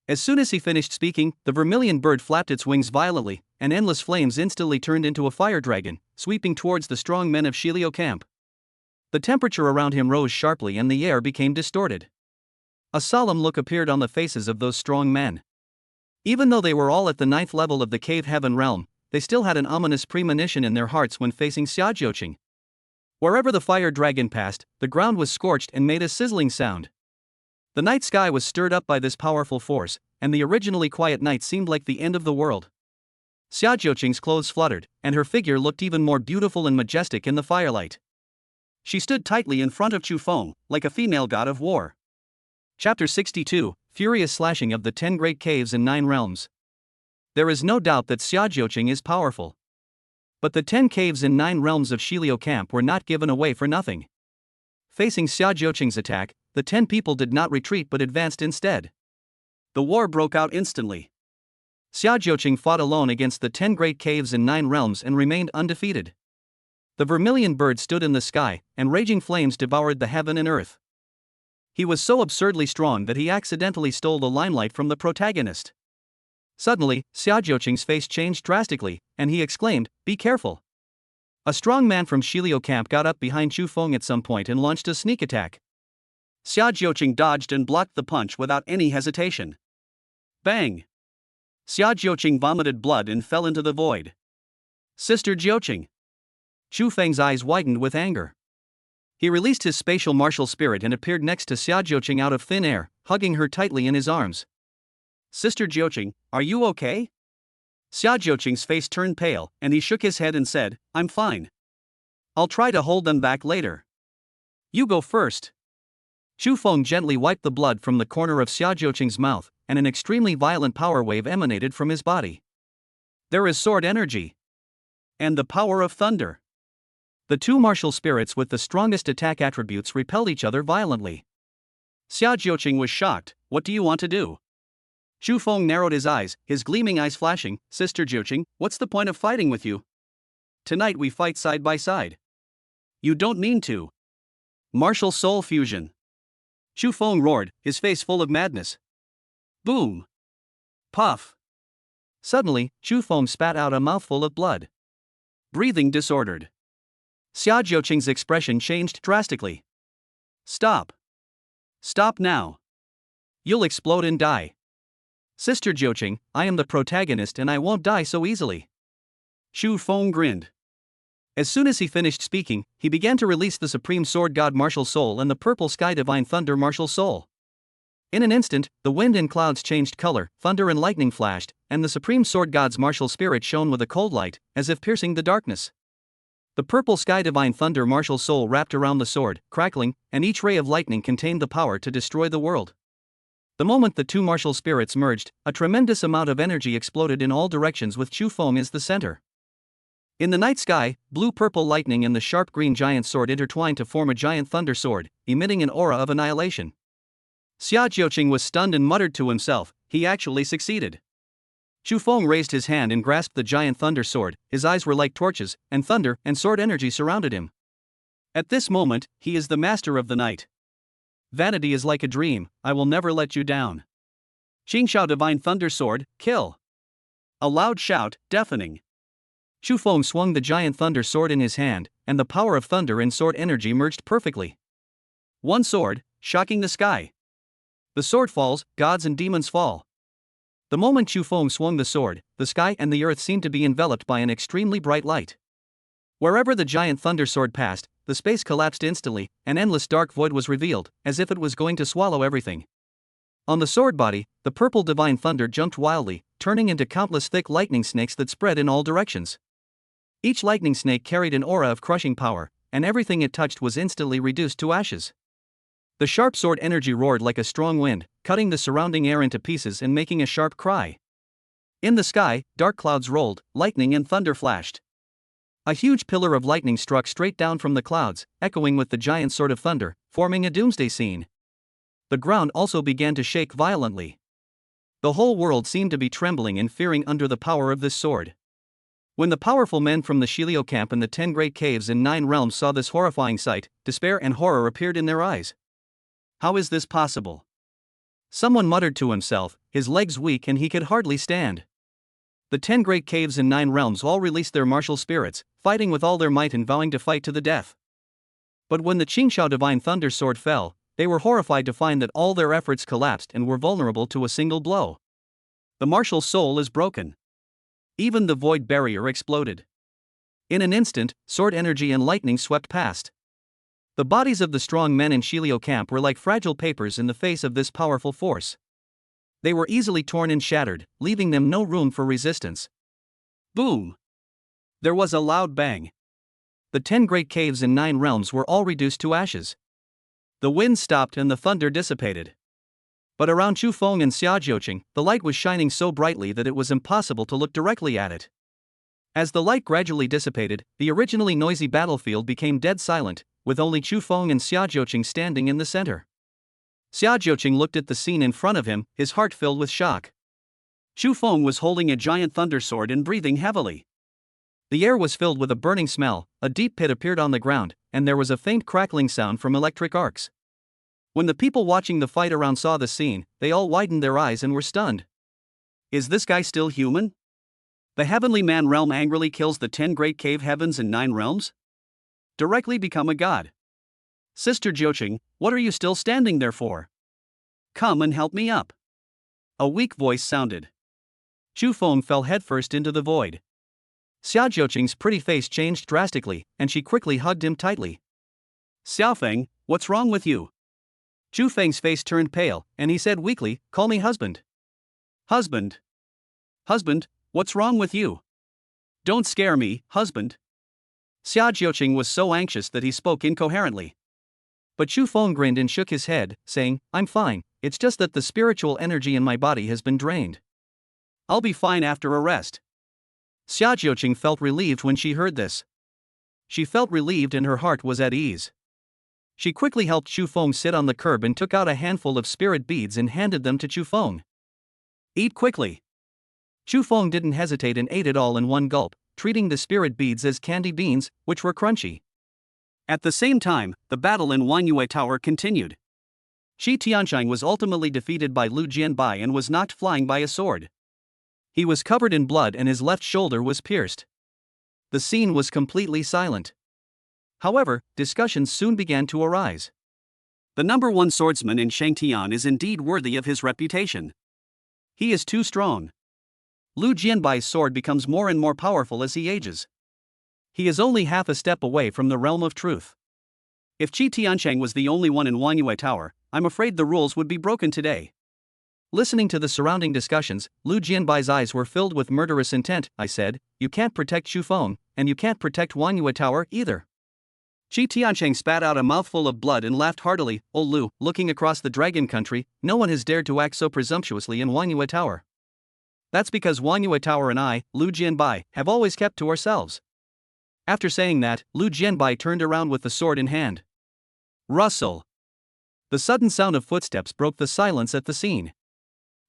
As soon as he finished speaking, the vermilion bird flapped its wings violently, and endless flames instantly turned into a fire dragon, sweeping towards the strong men of Shilio camp. The temperature around him rose sharply and the air became distorted. A solemn look appeared on the faces of those strong men. Even though they were all at the 9th level of the cave heaven realm, they still had an ominous premonition in their hearts when facing Xia Jiuqing. Wherever the fire dragon passed, the ground was scorched and made a sizzling sound. The night sky was stirred up by this powerful force, and the originally quiet night seemed like the end of the world. Xia Jiuqing's clothes fluttered, and her figure looked even more beautiful and majestic in the firelight. She stood tightly in front of Chu Feng, like a female god of war. Chapter 62, Furious Slashing of the 10 Great Caves in 9 Realms. There is no doubt that Xiaojiuqing is powerful. But the 10 caves in 9 realms of Shilio Camp were not given away for nothing. Facing Xiaojiuqing's attack, the 10 people did not retreat but advanced instead. The war broke out instantly. Xiaojiuqing fought alone against the 10 great caves in 9 realms and remained undefeated. The vermilion bird stood in the sky, and raging flames devoured the heaven and earth. He was so absurdly strong that he accidentally stole the limelight from the protagonist. Suddenly, Xiaojiuqing's face changed drastically, and he exclaimed, "Be careful." A strong man from Shilio Camp got up behind Chu Feng at some point and launched a sneak attack. Xiaojiuqing dodged and blocked the punch without any hesitation. Bang! Xiaojiuqing vomited blood and fell into the void. Sister Jiuqing. Chu Feng's eyes widened with anger. He released his spatial martial spirit and appeared next to Xiaojiuqing out of thin air, hugging her tightly in his arms. Sister Jiuqing, are you okay? Xiaojiuqing's face turned pale, and he shook his head and said, I'm fine. I'll try to hold them back later. You go first. Chu Feng gently wiped the blood from the corner of Xiaojiuqing's mouth, and an extremely violent power wave emanated from his body. There is sword energy. And the power of thunder. The two martial spirits with the strongest attack attributes repelled each other violently. Xiaojiuqing was shocked. What do you want to do? Chu Feng narrowed his eyes, his gleaming eyes flashing. Sister Jiuqing, what's the point of fighting with you? Tonight we fight side by side. You don't mean to. Martial soul fusion. Chu Feng roared, his face full of madness. Boom! Puff! Suddenly, Chu Feng spat out a mouthful of blood. Breathing disordered. Xiaojiuqing's expression changed drastically. Stop! Stop now! You'll explode and die. Sister Jiuqing, I am the protagonist and I won't die so easily. Chu Feng grinned. As soon as he finished speaking, he began to release the Supreme Sword God Martial Soul and the Purple Sky Divine Thunder Martial Soul. In an instant, the wind and clouds changed color, thunder and lightning flashed, and the Supreme Sword God's martial spirit shone with a cold light, as if piercing the darkness. The Purple Sky Divine Thunder Martial Soul wrapped around the sword, crackling, and each ray of lightning contained the power to destroy the world. The moment the two martial spirits merged, a tremendous amount of energy exploded in all directions with Chu Feng as the center. In the night sky, blue-purple lightning and the sharp green giant sword intertwined to form a giant thunder sword, emitting an aura of annihilation. Xiaojiuqing was stunned and muttered to himself, he actually succeeded. Chu Feng raised his hand and grasped the giant thunder sword, his eyes were like torches, and thunder and sword energy surrounded him. At this moment, he is the master of the night. Vanity is like a dream, I will never let you down. Qingxiao Divine Thunder Sword, kill! A loud shout, deafening. Chu Feng swung the giant thunder sword in his hand, and the power of thunder and sword energy merged perfectly. One sword, shocking the sky. The sword falls, gods and demons fall. The moment Chu Feng swung the sword, the sky and the earth seemed to be enveloped by an extremely bright light. Wherever the giant thunder sword passed, the space collapsed instantly, an endless dark void was revealed, as if it was going to swallow everything. On the sword body, the purple divine thunder jumped wildly, turning into countless thick lightning snakes that spread in all directions. Each lightning snake carried an aura of crushing power, and everything it touched was instantly reduced to ashes. The sharp sword energy roared like a strong wind, cutting the surrounding air into pieces and making a sharp cry. In the sky, dark clouds rolled, lightning and thunder flashed. A huge pillar of lightning struck straight down from the clouds, echoing with the giant sword of thunder, forming a doomsday scene. The ground also began to shake violently. The whole world seemed to be trembling and fearing under the power of this sword. When the powerful men from the Shilio Camp and the 10 great caves in 9 realms saw this horrifying sight, despair and horror appeared in their eyes. How is this possible? Someone muttered to himself, his legs weak and he could hardly stand. The 10 great caves in 9 realms all released their martial spirits, fighting with all their might and vowing to fight to the death. But when the Qingxiao Divine Thunder Sword fell, they were horrified to find that all their efforts collapsed and were vulnerable to a single blow. The martial soul is broken. Even the void barrier exploded. In an instant, sword energy and lightning swept past. The bodies of the strong men in Shilio Camp were like fragile papers in the face of this powerful force. They were easily torn and shattered, leaving them no room for resistance. Boom! There was a loud bang. The 10 great caves in 9 realms were all reduced to ashes. The wind stopped and the thunder dissipated. But around Chu Feng and Xia Jiuqing, the light was shining so brightly that it was impossible to look directly at it. As the light gradually dissipated, the originally noisy battlefield became dead silent, with only Chu Feng and Xia Jiuqing standing in the center. Xia Jiuqing looked at the scene in front of him, his heart filled with shock. Chu Feng was holding a giant thunder sword and breathing heavily. The air was filled with a burning smell, a deep pit appeared on the ground, and there was a faint crackling sound from electric arcs. When the people watching the fight around saw the scene, they all widened their eyes and were stunned. Is this guy still human? The heavenly man realm angrily kills the 10 great cave heavens and 9 realms? Directly become a god. Sister Jiuqing, what are you still standing there for? Come and help me up. A weak voice sounded. Chu Feng fell headfirst into the void. Xia Jiuqing's pretty face changed drastically, and she quickly hugged him tightly. Xiaofeng, what's wrong with you? Chu Feng's face turned pale, and he said weakly, call me husband. Husband? Husband, what's wrong with you? Don't scare me, husband. Xia Jiuqing was so anxious that he spoke incoherently. But Chu Feng grinned and shook his head, saying, I'm fine, it's just that the spiritual energy in my body has been drained. I'll be fine after a rest. Xia Jiuqing felt relieved when she heard this. She felt relieved and her heart was at ease. She quickly helped Chu Feng sit on the curb and took out a handful of spirit beads and handed them to Chu Feng. Eat quickly. Chu Feng didn't hesitate and ate it all in one gulp, treating the spirit beads as candy beans, which were crunchy. At the same time, the battle in Wanyue Tower continued. Shi Tianshang was ultimately defeated by Lu Jianbai and was knocked flying by a sword. He was covered in blood and his left shoulder was pierced. The scene was completely silent. However, discussions soon began to arise. The number 1 swordsman in Shangtian is indeed worthy of his reputation. He is too strong. Lu Jianbai's sword becomes more and more powerful as he ages. He is only half a step away from the realm of truth. If Qi Tianshang was the only one in Wanyue Tower, I'm afraid the rules would be broken today. Listening to the surrounding discussions, Lu Jianbai's eyes were filled with murderous intent. I said, you can't protect Chu Feng, and you can't protect Wanyue Tower either. Qi Tianshang spat out a mouthful of blood and laughed heartily. Oh Lu, looking across the dragon country, no one has dared to act so presumptuously in Wanyue Tower. That's because Wanyue Tower and I, Lu Jianbai, have always kept to ourselves. After saying that, Lu Jianbai turned around with the sword in hand. Rustle. The sudden sound of footsteps broke the silence at the scene.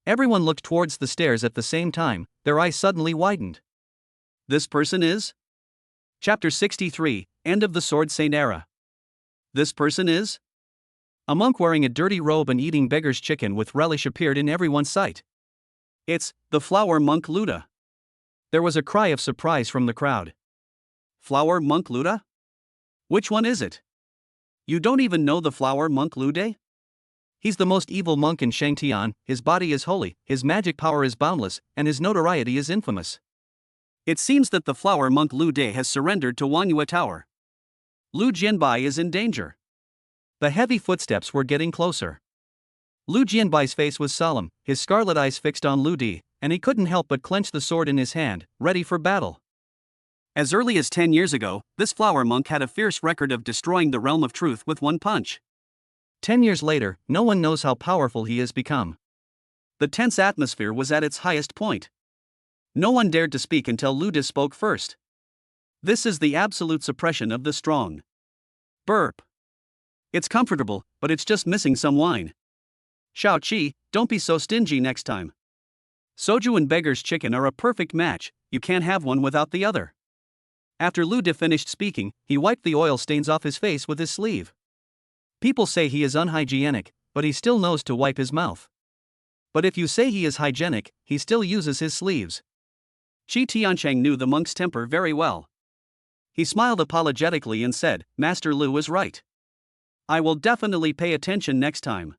Everyone looked towards the stairs at the same time, their eyes suddenly widened. This person is? Chapter 63, End of the Sword Saint Era. This person is? A monk wearing a dirty robe and eating beggar's chicken with relish appeared in everyone's sight. It's the flower monk Luda. There was a cry of surprise from the crowd. Flower monk Luda? Which one is it? You don't even know the flower monk Lude? He's the most evil monk in Shangtian, his body is holy, his magic power is boundless, and his notoriety is infamous. It seems that the flower monk Lu De has surrendered to Wanyue Tower. Lu Jianbai is in danger. The heavy footsteps were getting closer. Lu Jianbai's face was solemn, his scarlet eyes fixed on Lu De, and he couldn't help but clench the sword in his hand, ready for battle. As early as 10 years ago, this flower monk had a fierce record of destroying the realm of truth with one punch. 10 years later, no one knows how powerful he has become. The tense atmosphere was at its highest point. No one dared to speak until Lu De spoke first. This is the absolute suppression of the strong. Burp. It's comfortable, but it's just missing some wine. Shao Qi, don't be so stingy next time. Soju and beggar's chicken are a perfect match, you can't have one without the other. After Lu De finished speaking, he wiped the oil stains off his face with his sleeve. People say he is unhygienic, but he still knows to wipe his mouth. But if you say he is hygienic, he still uses his sleeves. Qi Tianshang knew the monk's temper very well. He smiled apologetically and said, Master Lu is right. I will definitely pay attention next time.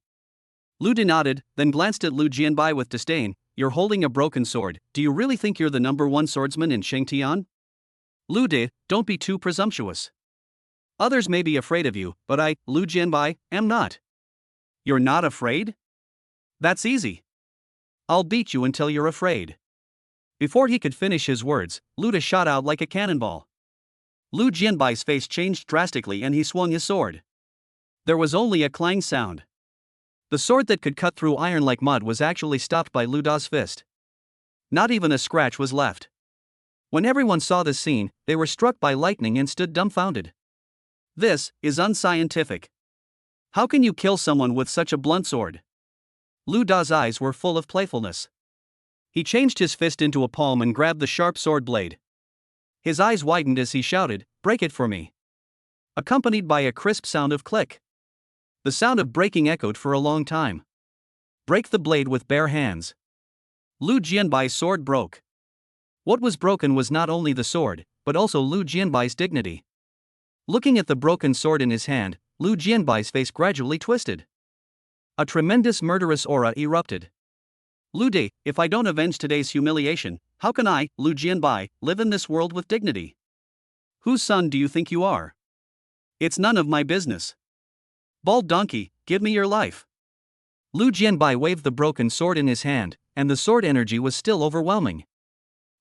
Lu De nodded, then glanced at Lu Jianbai with disdain. You're holding a broken sword, do you really think you're the number 1 swordsman in Shangtian? Lu De, don't be too presumptuous. Others may be afraid of you, but I, Lu Jianbai, am not. You're not afraid? That's easy. I'll beat you until you're afraid. Before he could finish his words, Lu De shot out like a cannonball. Lu Jianbai's face changed drastically and he swung his sword. There was only a clang sound. The sword that could cut through iron like mud was actually stopped by Lu Da's fist. Not even a scratch was left. When everyone saw this scene, they were struck by lightning and stood dumbfounded. This is unscientific. How can you kill someone with such a blunt sword? Lu Da's eyes were full of playfulness. He changed his fist into a palm and grabbed the sharp sword blade. His eyes widened as he shouted, "Break it for me!" accompanied by a crisp sound of click. The sound of breaking echoed for a long time. Break the blade with bare hands. Lu Jianbai's sword broke. What was broken was not only the sword, but also Lu Jianbai's dignity. Looking at the broken sword in his hand, Lu Jianbai's face gradually twisted. A tremendous murderous aura erupted. Lu Di, if I don't avenge today's humiliation, how can I, Lu Jianbai, live in this world with dignity? Whose son do you think you are? It's none of my business. Bald donkey, give me your life. Lu Jianbai waved the broken sword in his hand, and the sword energy was still overwhelming.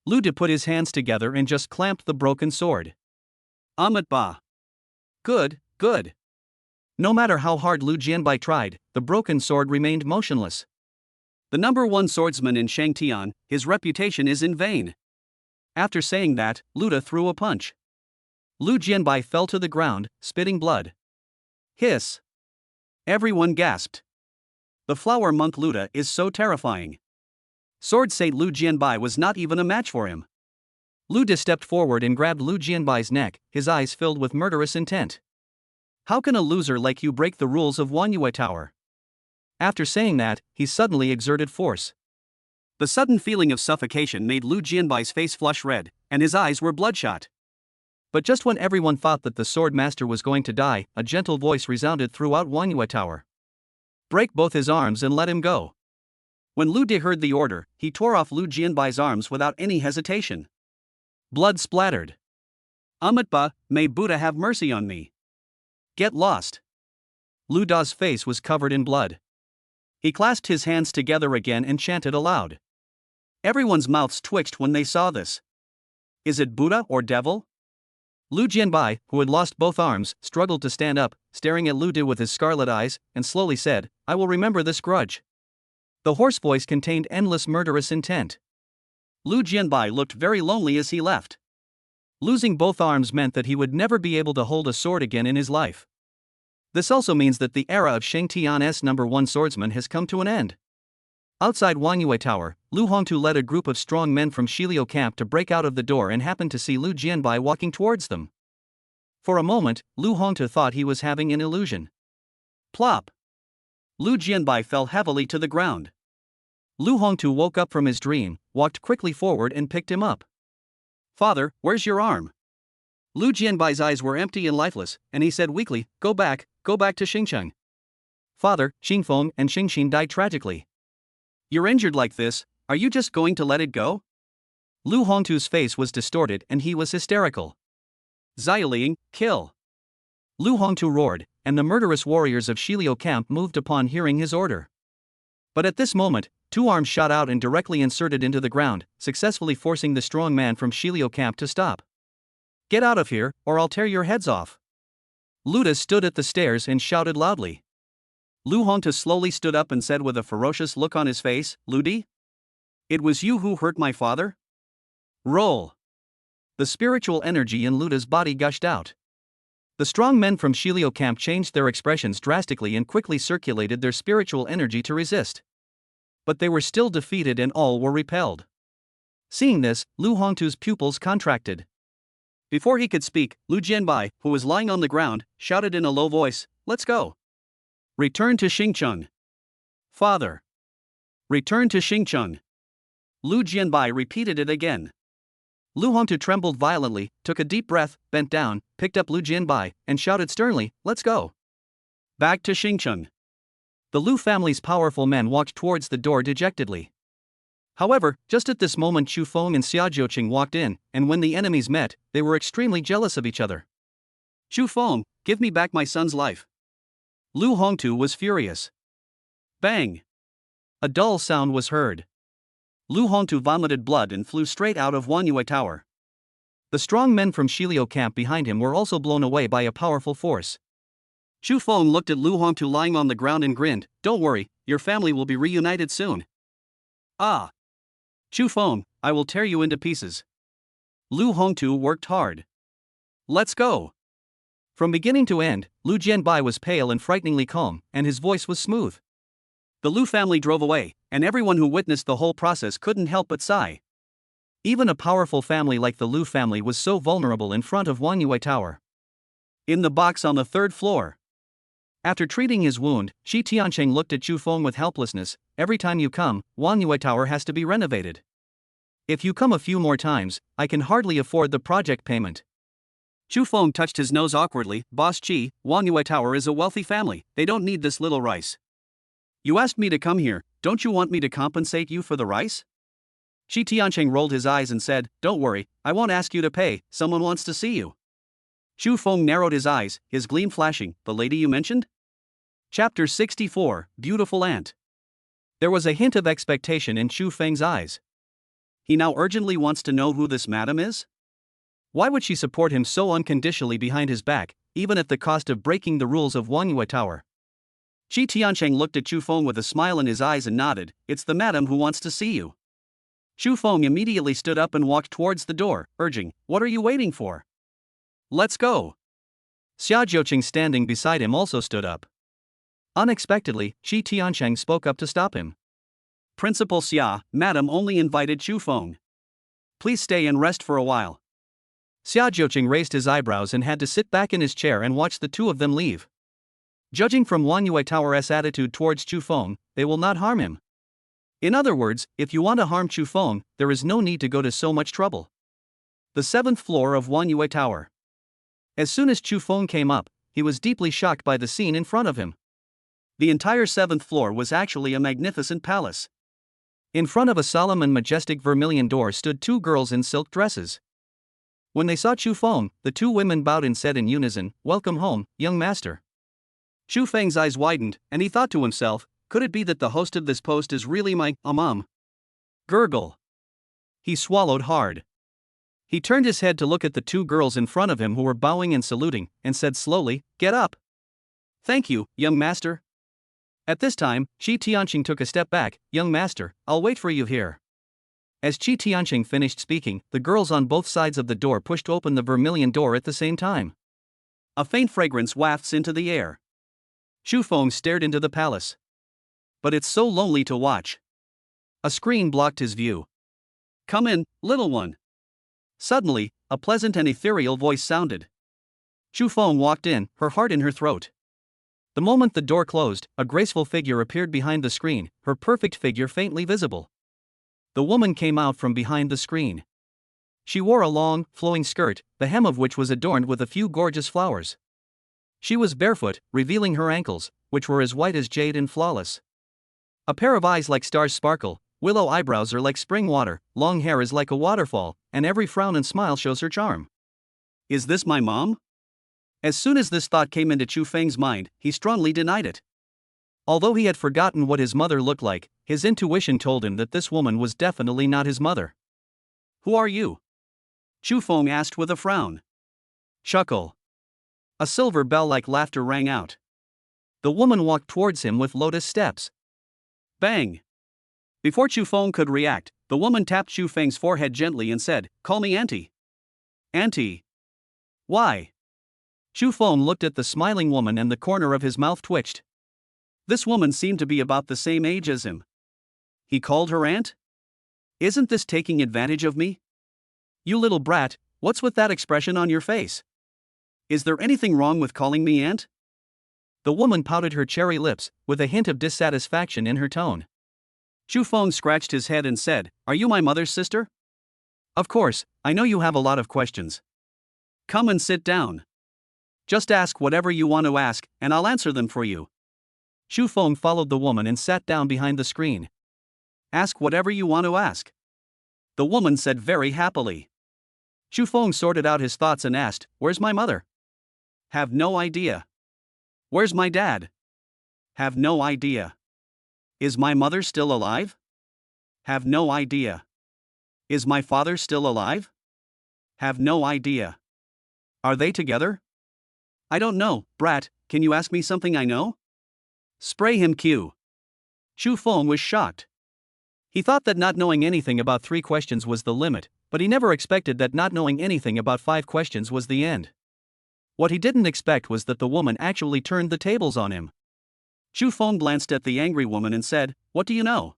Lu Di put his hands together and just clamped the broken sword. Amit Ba. Good, good. No matter how hard Lu Jianbai tried, the broken sword remained motionless. The number one swordsman in Shangtian, his reputation is in vain. After saying that, Lu Di threw a punch. Lu Jianbai fell to the ground, spitting blood. Hiss. Everyone gasped. The flower monk Lu Di is so terrifying. Sword Saint Lu Jianbai was not even a match for him. Lu Di stepped forward and grabbed Lu Jianbai's neck, his eyes filled with murderous intent. How can a loser like you break the rules of Wanyue Tower? After saying that, he suddenly exerted force. The sudden feeling of suffocation made Lu Jianbai's face flush red, and his eyes were bloodshot. But just when everyone thought that the sword master was going to die, a gentle voice resounded throughout Wanyue Tower. Break both his arms and let him go. When Lu Di heard the order, he tore off Lu Jianbai's arms without any hesitation. Blood splattered. Amit Ba, may Buddha have mercy on me. Get lost. Lu Da's face was covered in blood. He clasped his hands together again and chanted aloud. Everyone's mouths twitched when they saw this. Is it Buddha or devil? Lu Jianbai, who had lost both arms, struggled to stand up, staring at Lu Di with his scarlet eyes, and slowly said, I will remember this grudge. The hoarse voice contained endless murderous intent. Lu Jianbai looked very lonely as he left. Losing both arms meant that he would never be able to hold a sword again in his life. This also means that the era of Shangtian's number one swordsman has come to an end. Outside Wanyue Tower, Lu Hongtu led a group of strong men from Shiliu camp to break out of the door and happened to see Lu Jianbai walking towards them. For a moment, Lu Hongtu thought he was having an illusion. Plop! Lu Jianbai fell heavily to the ground. Lu Hongtu woke up from his dream, walked quickly forward and picked him up. Father, where's your arm? Lu Jianbai's eyes were empty and lifeless, and he said weakly, Go back to Xingcheng. Father, Xingfeng and Xingxin died tragically. You're injured like this, are you just going to let it go? Lu Hongtu's face was distorted and he was hysterical. Xiaoling, kill! Lu Hongtu roared, and the murderous warriors of Shiliu camp moved upon hearing his order. But at this moment, two arms shot out and directly inserted into the ground, successfully forcing the strong man from Shiliu camp to stop. Get out of here, or I'll tear your heads off. Lu Di stood at the stairs and shouted loudly. Lu Hongtu slowly stood up and said with a ferocious look on his face, Lu Di? It was you who hurt my father? Roll. The spiritual energy in Lu Di's body gushed out. The strong men from Shiliu camp changed their expressions drastically and quickly circulated their spiritual energy to resist. But they were still defeated and all were repelled. Seeing this, Lu Hongtu's pupils contracted. Before he could speak, Lu Jianbai, who was lying on the ground, shouted in a low voice, Let's go. Return to Xingcheng. Father. Return to Xingcheng. Lu Jianbai repeated it again. Lu Hongtu trembled violently, took a deep breath, bent down, picked up Lu Jianbai, and shouted sternly, Let's go. Back to Xingcheng. The Lu family's powerful men walked towards the door dejectedly. However, just at this moment Chu Feng and Xia Jiuqing walked in, and when the enemies met, they were extremely jealous of each other. Chu Feng, give me back my son's life. Lu Hongtu was furious. Bang! A dull sound was heard. Lu Hongtu vomited blood and flew straight out of Wanyue Tower. The strong men from Shiliu camp behind him were also blown away by a powerful force. Chu Feng looked at Lu Hongtu lying on the ground and grinned. Don't worry, your family will be reunited soon. Ah. Chu Feng, I will tear you into pieces. Lu Hongtu worked hard. Let's go. From beginning to end, Lu Jianbai was pale and frighteningly calm, and his voice was smooth. The Lu family drove away, and everyone who witnessed the whole process couldn't help but sigh. Even a powerful family like the Lu family was so vulnerable in front of Wanyue Tower. In the box on the third floor. After treating his wound, Shi Tiancheng looked at Chu Feng with helplessness. Every time you come, Wanyue Tower has to be renovated. If you come a few more times, I can hardly afford the project payment. Chu Feng touched his nose awkwardly. Boss Chi, Wanyue Tower is a wealthy family, they don't need this little rice. You asked me to come here, don't you want me to compensate you for the rice? Shi Tiancheng rolled his eyes and said, don't worry, I won't ask you to pay, someone wants to see you. Chu Feng narrowed his eyes, his gleam flashing. The lady you mentioned? Chapter 64, Beautiful Aunt. There was a hint of expectation in Chu Feng's eyes. He now urgently wants to know who this madam is? Why would she support him so unconditionally behind his back, even at the cost of breaking the rules of Wanyue Tower? Shi Tiancheng looked at Chu Feng with a smile in his eyes and nodded. It's the madam who wants to see you. Chu Feng immediately stood up and walked towards the door, urging, what are you waiting for? Let's go. Xia Jiuqing standing beside him also stood up. Unexpectedly, Shi Tiancheng spoke up to stop him. Principal Xia, madam only invited Chu Feng. Please stay and rest for a while. Xia Jiuqing raised his eyebrows and had to sit back in his chair and watch the two of them leave. Judging from Wanyue Tower's attitude towards Chu Feng, they will not harm him. In other words, if you want to harm Chu Feng, there is no need to go to so much trouble. The 7th floor of Wanyue Tower. As soon as Chu Feng came up, he was deeply shocked by the scene in front of him. The entire 7th floor was actually a magnificent palace. In front of a solemn and majestic vermilion door stood two girls in silk dresses. When they saw Chu Feng, the two women bowed and said in unison, "Welcome home, young master." Chu Feng's eyes widened, and he thought to himself, could it be that the host of this post is really my Gurgle. He swallowed hard. He turned his head to look at the two girls in front of him who were bowing and saluting, and said slowly, "Get up." "Thank you, young master." At this time, Shi Tiancheng took a step back. "Young master, I'll wait for you here." As Shi Tiancheng finished speaking, the girls on both sides of the door pushed open the vermilion door at the same time. A faint fragrance wafts into the air. Chu Feng stared into the palace. But it's so lonely to watch. A screen blocked his view. "Come in, little one." Suddenly, a pleasant and ethereal voice sounded. Chu Feng walked in, her heart in her throat. The moment the door closed, a graceful figure appeared behind the screen, her perfect figure faintly visible. The woman came out from behind the screen. She wore a long, flowing skirt, the hem of which was adorned with a few gorgeous flowers. She was barefoot, revealing her ankles, which were as white as jade and flawless. A pair of eyes like stars sparkle, willow eyebrows are like spring water, long hair is like a waterfall, and every frown and smile shows her charm. Is this my mom? As soon as this thought came into Chu Feng's mind, he strongly denied it. Although he had forgotten what his mother looked like, his intuition told him that this woman was definitely not his mother. "Who are you?" Chu Feng asked with a frown. Chuckle. A silver bell-like laughter rang out. The woman walked towards him with lotus steps. Bang! Before Chu Feng could react, the woman tapped Chu Feng's forehead gently and said, "Call me Auntie." "Auntie? Why?" Chu Feng looked at the smiling woman and the corner of his mouth twitched. This woman seemed to be about the same age as him. He called her aunt? Isn't this taking advantage of me? You little brat, what's with that expression on your face? Is there anything wrong with calling me aunt? The woman pouted her cherry lips, with a hint of dissatisfaction in her tone. Chu Feng scratched his head and said, "Are you my mother's sister?" "Of course, I know you have a lot of questions. Come and sit down. Just ask whatever you want to ask, and I'll answer them for you." Chu Feng followed the woman and sat down behind the screen. "Ask whatever you want to ask," the woman said very happily. Chu Feng sorted out his thoughts and asked, "Where's my mother?" "Have no idea." "Where's my dad?" "Have no idea." "Is my mother still alive?" "Have no idea." "Is my father still alive?" "Have no idea." "Are they together?" I don't know, brat, can you ask me something I know? Spray him Q. Chu Feng was shocked. He thought that not knowing anything about 3 questions was the limit, but he never expected that not knowing anything about 5 questions was the end. What he didn't expect was that the woman actually turned the tables on him. Chu Feng glanced at the angry woman and said, "What do you know?"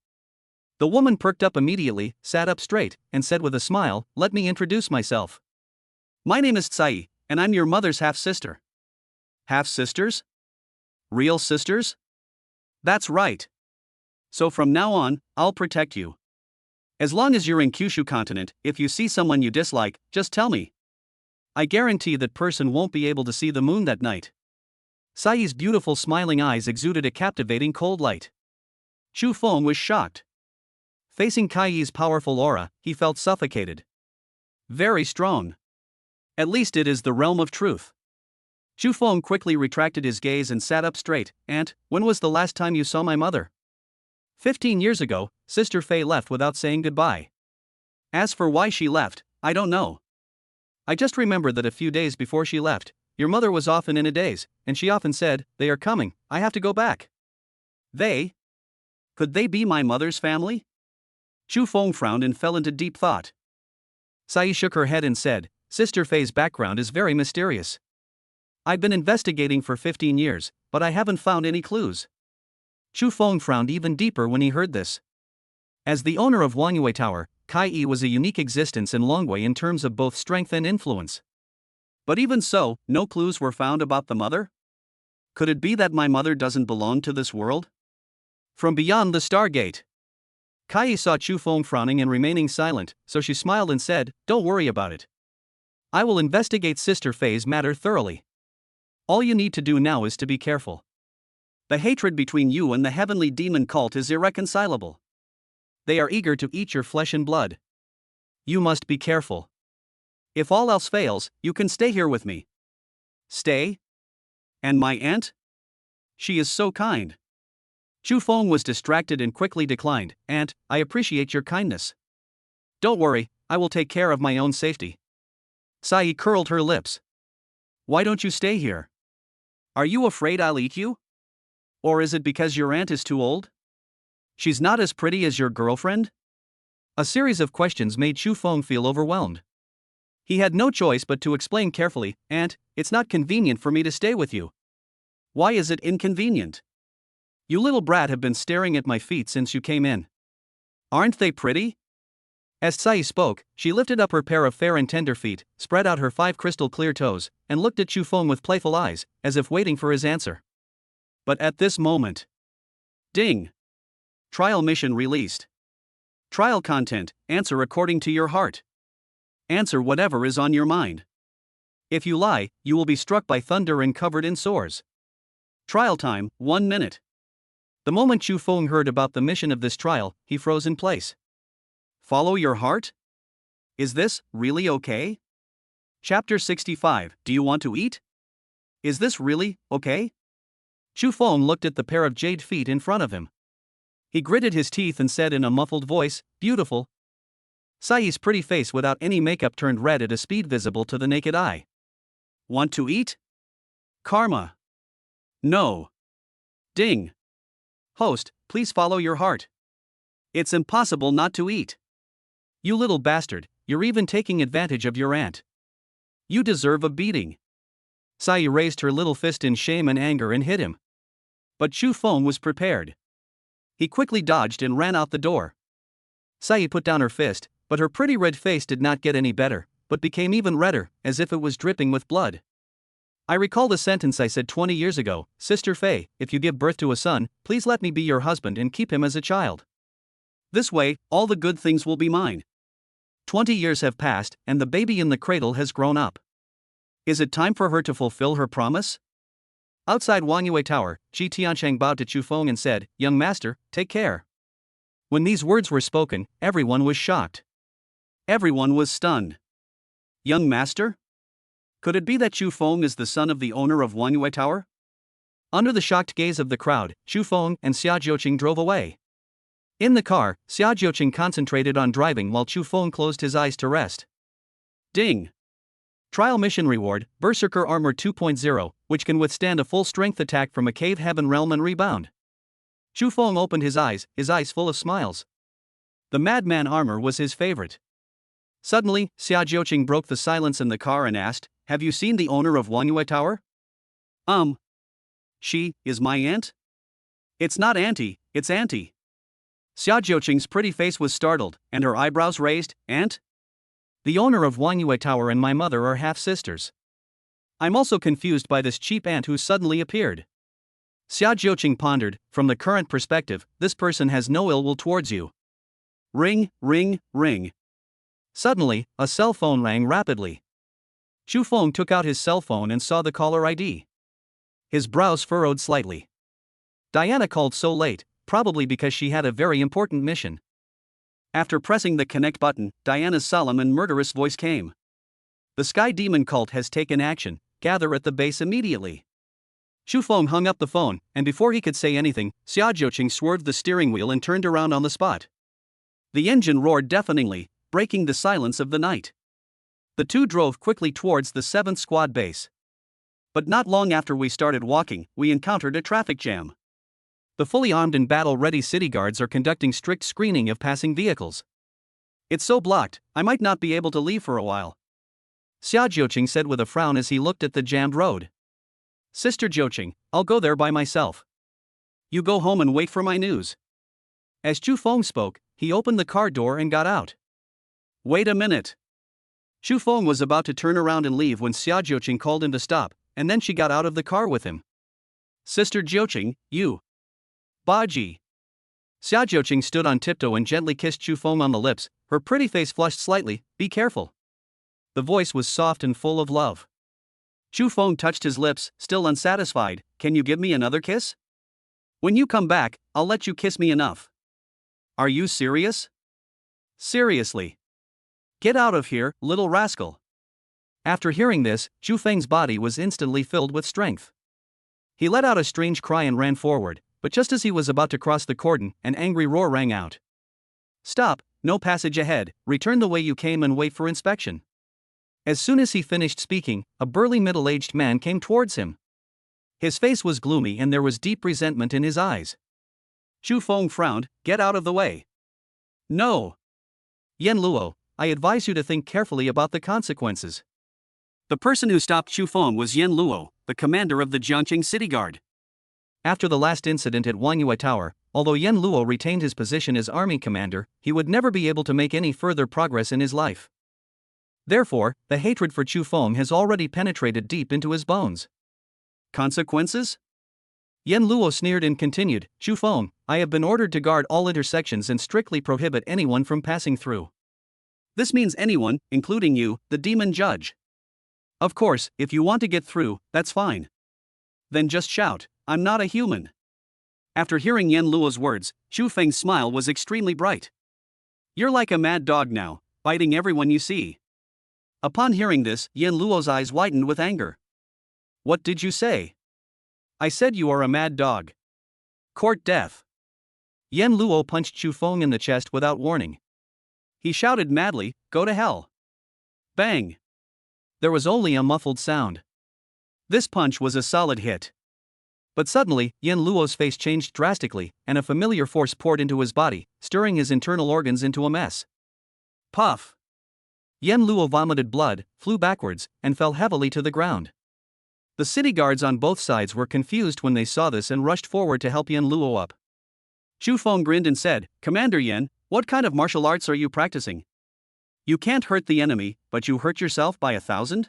The woman perked up immediately, sat up straight, and said with a smile, "Let me introduce myself. My name is Tsai, and I'm your mother's half-sister." Half-sisters? Real sisters? That's right. So from now on, I'll protect you. As long as you're in Kyushu continent, if you see someone you dislike, just tell me. I guarantee that person won't be able to see the moon that night. Tsai's beautiful smiling eyes exuded a captivating cold light. Chu Feng was shocked. Facing Kai's powerful aura, he felt suffocated. Very strong. At least it is the realm of truth. Chu Feng quickly retracted his gaze and sat up straight. "Aunt, when was the last time you saw my mother?" 15 years ago, Sister Fei left without saying goodbye. As for why she left, I don't know. I just remember that a few days before she left, your mother was often in a daze, and she often said, "They are coming, I have to go back." They? Could they be my mother's family? Chu Feng frowned and fell into deep thought. Tsai shook her head and said, "Sister Fei's background is very mysterious. I've been investigating for 15 years, but I haven't found any clues." Chu Feng frowned even deeper when he heard this. As the owner of Wangyue Tower, Kai was a unique existence in Longwei in terms of both strength and influence. But even so, no clues were found about the mother? Could it be that my mother doesn't belong to this world? From beyond the Stargate. Kai saw Chu Feng frowning and remaining silent, so she smiled and said, "Don't worry about it. I will investigate Sister Fei's matter thoroughly. All you need to do now is to be careful. The hatred between you and the heavenly demon cult is irreconcilable. They are eager to eat your flesh and blood. You must be careful. If all else fails, you can stay here with me." Stay? And my aunt? She is so kind. Chu Feng was distracted and quickly declined. "Aunt, I appreciate your kindness. Don't worry, I will take care of my own safety." Tsai curled her lips. "Why don't you stay here? Are you afraid I'll eat you? Or is it because your aunt is too old? She's not as pretty as your girlfriend?" A series of questions made Chu Feng feel overwhelmed. He had no choice but to explain carefully, "Aunt, it's not convenient for me to stay with you." "Why is it inconvenient? You little brat have been staring at my feet since you came in. Aren't they pretty?" As Tsai spoke, she lifted up her pair of fair and tender feet, spread out her 5 crystal clear toes, and looked at Chu Feng with playful eyes, as if waiting for his answer. But at this moment, ding! Trial mission released. Trial content: answer according to your heart. Answer whatever is on your mind. If you lie, you will be struck by thunder and covered in sores. Trial time: 1 minute. The moment Chu Feng heard about the mission of this trial, he froze in place. Follow your heart? Is this really okay? Chapter 65. Do you want to eat? Is this really okay? Chu Feng looked at the pair of jade feet in front of him. He gritted his teeth and said in a muffled voice, "Beautiful." Tsai's pretty face without any makeup turned red at a speed visible to the naked eye. Want to eat? Karma. No. Ding. Host, please follow your heart. It's impossible not to eat. You little bastard, you're even taking advantage of your aunt. You deserve a beating. Tsai raised her little fist in shame and anger and hit him. But Chu Feng was prepared. He quickly dodged and ran out the door. Tsai put down her fist, but her pretty red face did not get any better, but became even redder, as if it was dripping with blood. I recall the sentence I said 20 years ago, "Sister Fei, if you give birth to a son, please let me be your husband and keep him as a child. This way, all the good things will be mine." 20 years have passed, and the baby in the cradle has grown up. Is it time for her to fulfill her promise? Outside Wangyue Tower, Ji Tiancheng bowed to Chu Feng and said, "Young master, take care." When these words were spoken, everyone was shocked. Everyone was stunned. Young master? Could it be that Chu Feng is the son of the owner of Wangyue Tower? Under the shocked gaze of the crowd, Chu Feng and Xia Jiuqing drove away. In the car, Xia Jiuqing concentrated on driving while Chu Feng closed his eyes to rest. Ding! Trial Mission Reward, Berserker Armor 2.0, which can withstand a full-strength attack from a cave heaven realm and rebound. Chu Feng opened his eyes full of smiles. The Madman armor was his favorite. Suddenly, Xia Jiuqing broke the silence in the car and asked, "Have you seen the owner of Wanyue Tower?" She is my aunt? It's not auntie, it's auntie. Xia Jiuqing's pretty face was startled, and her eyebrows raised. Aunt? The owner of Wanyue Tower and my mother are half-sisters. I'm also confused by this cheap aunt who suddenly appeared. Xia Jiuqing pondered, from the current perspective, this person has no ill will towards you. Ring, ring, ring. Suddenly, a cell phone rang rapidly. Chu Feng took out his cell phone and saw the caller ID. His brows furrowed slightly. Diana called so late, probably because she had a very important mission. After pressing the connect button, Diana's solemn and murderous voice came. The Sky Demon cult has taken action, gather at the base immediately. Chu Feng hung up the phone, and before he could say anything, Xia Jiuqing swerved the steering wheel and turned around on the spot. The engine roared deafeningly, breaking the silence of the night. The two drove quickly towards the 7th Squad base. But not long after we started walking, we encountered a traffic jam. The fully armed and battle-ready city guards are conducting strict screening of passing vehicles. It's so blocked, I might not be able to leave for a while. Xia Jiuqing said with a frown as he looked at the jammed road. Sister Jiuqing, I'll go there by myself. You go home and wait for my news. As Chu Feng spoke, he opened the car door and got out. Wait a minute. Chu Feng was about to turn around and leave when Xia Jiuqing called him to stop, and then she got out of the car with him. Sister Jiuqing, you. Baji. Xia Jiuqing stood on tiptoe and gently kissed Chu Feng on the lips, her pretty face flushed slightly. Be careful. The voice was soft and full of love. Chu Feng touched his lips, still unsatisfied. Can you give me another kiss? When you come back, I'll let you kiss me enough. Are you serious? Seriously. Get out of here, little rascal. After hearing this, Chu Feng's body was instantly filled with strength. He let out a strange cry and ran forward, but just as he was about to cross the cordon, an angry roar rang out. Stop, no passage ahead, return the way you came and wait for inspection. As soon as he finished speaking, a burly middle-aged man came towards him. His face was gloomy and there was deep resentment in his eyes. Chu Feng frowned. Get out of the way. No. Yen Luo, I advise you to think carefully about the consequences. The person who stopped Chu Feng was Yen Luo, the commander of the Jiangqing City Guard. After the last incident at Wanyue Tower, although Yen Luo retained his position as army commander, he would never be able to make any further progress in his life. Therefore, the hatred for Chu Feng has already penetrated deep into his bones. Consequences? Yen Luo sneered and continued, Chu Feng, I have been ordered to guard all intersections and strictly prohibit anyone from passing through. This means anyone, including you, the demon judge. Of course, if you want to get through, that's fine. Then just shout, I'm not a human. After hearing Yen Luo's words, Chu Feng's smile was extremely bright. You're like a mad dog now, biting everyone you see. Upon hearing this, Yen Luo's eyes widened with anger. What did you say? I said you are a mad dog. Court death. Yen Luo punched Chu Feng in the chest without warning. He shouted madly, go to hell. Bang. There was only a muffled sound. This punch was a solid hit. But suddenly, Yen Luo's face changed drastically, and a familiar force poured into his body, stirring his internal organs into a mess. Puff. Yen Luo vomited blood, flew backwards, and fell heavily to the ground. The city guards on both sides were confused when they saw this and rushed forward to help Yen Luo up. Chu Feng grinned and said, Commander Yen, what kind of martial arts are you practicing? You can't hurt the enemy, but you hurt yourself by 1,000?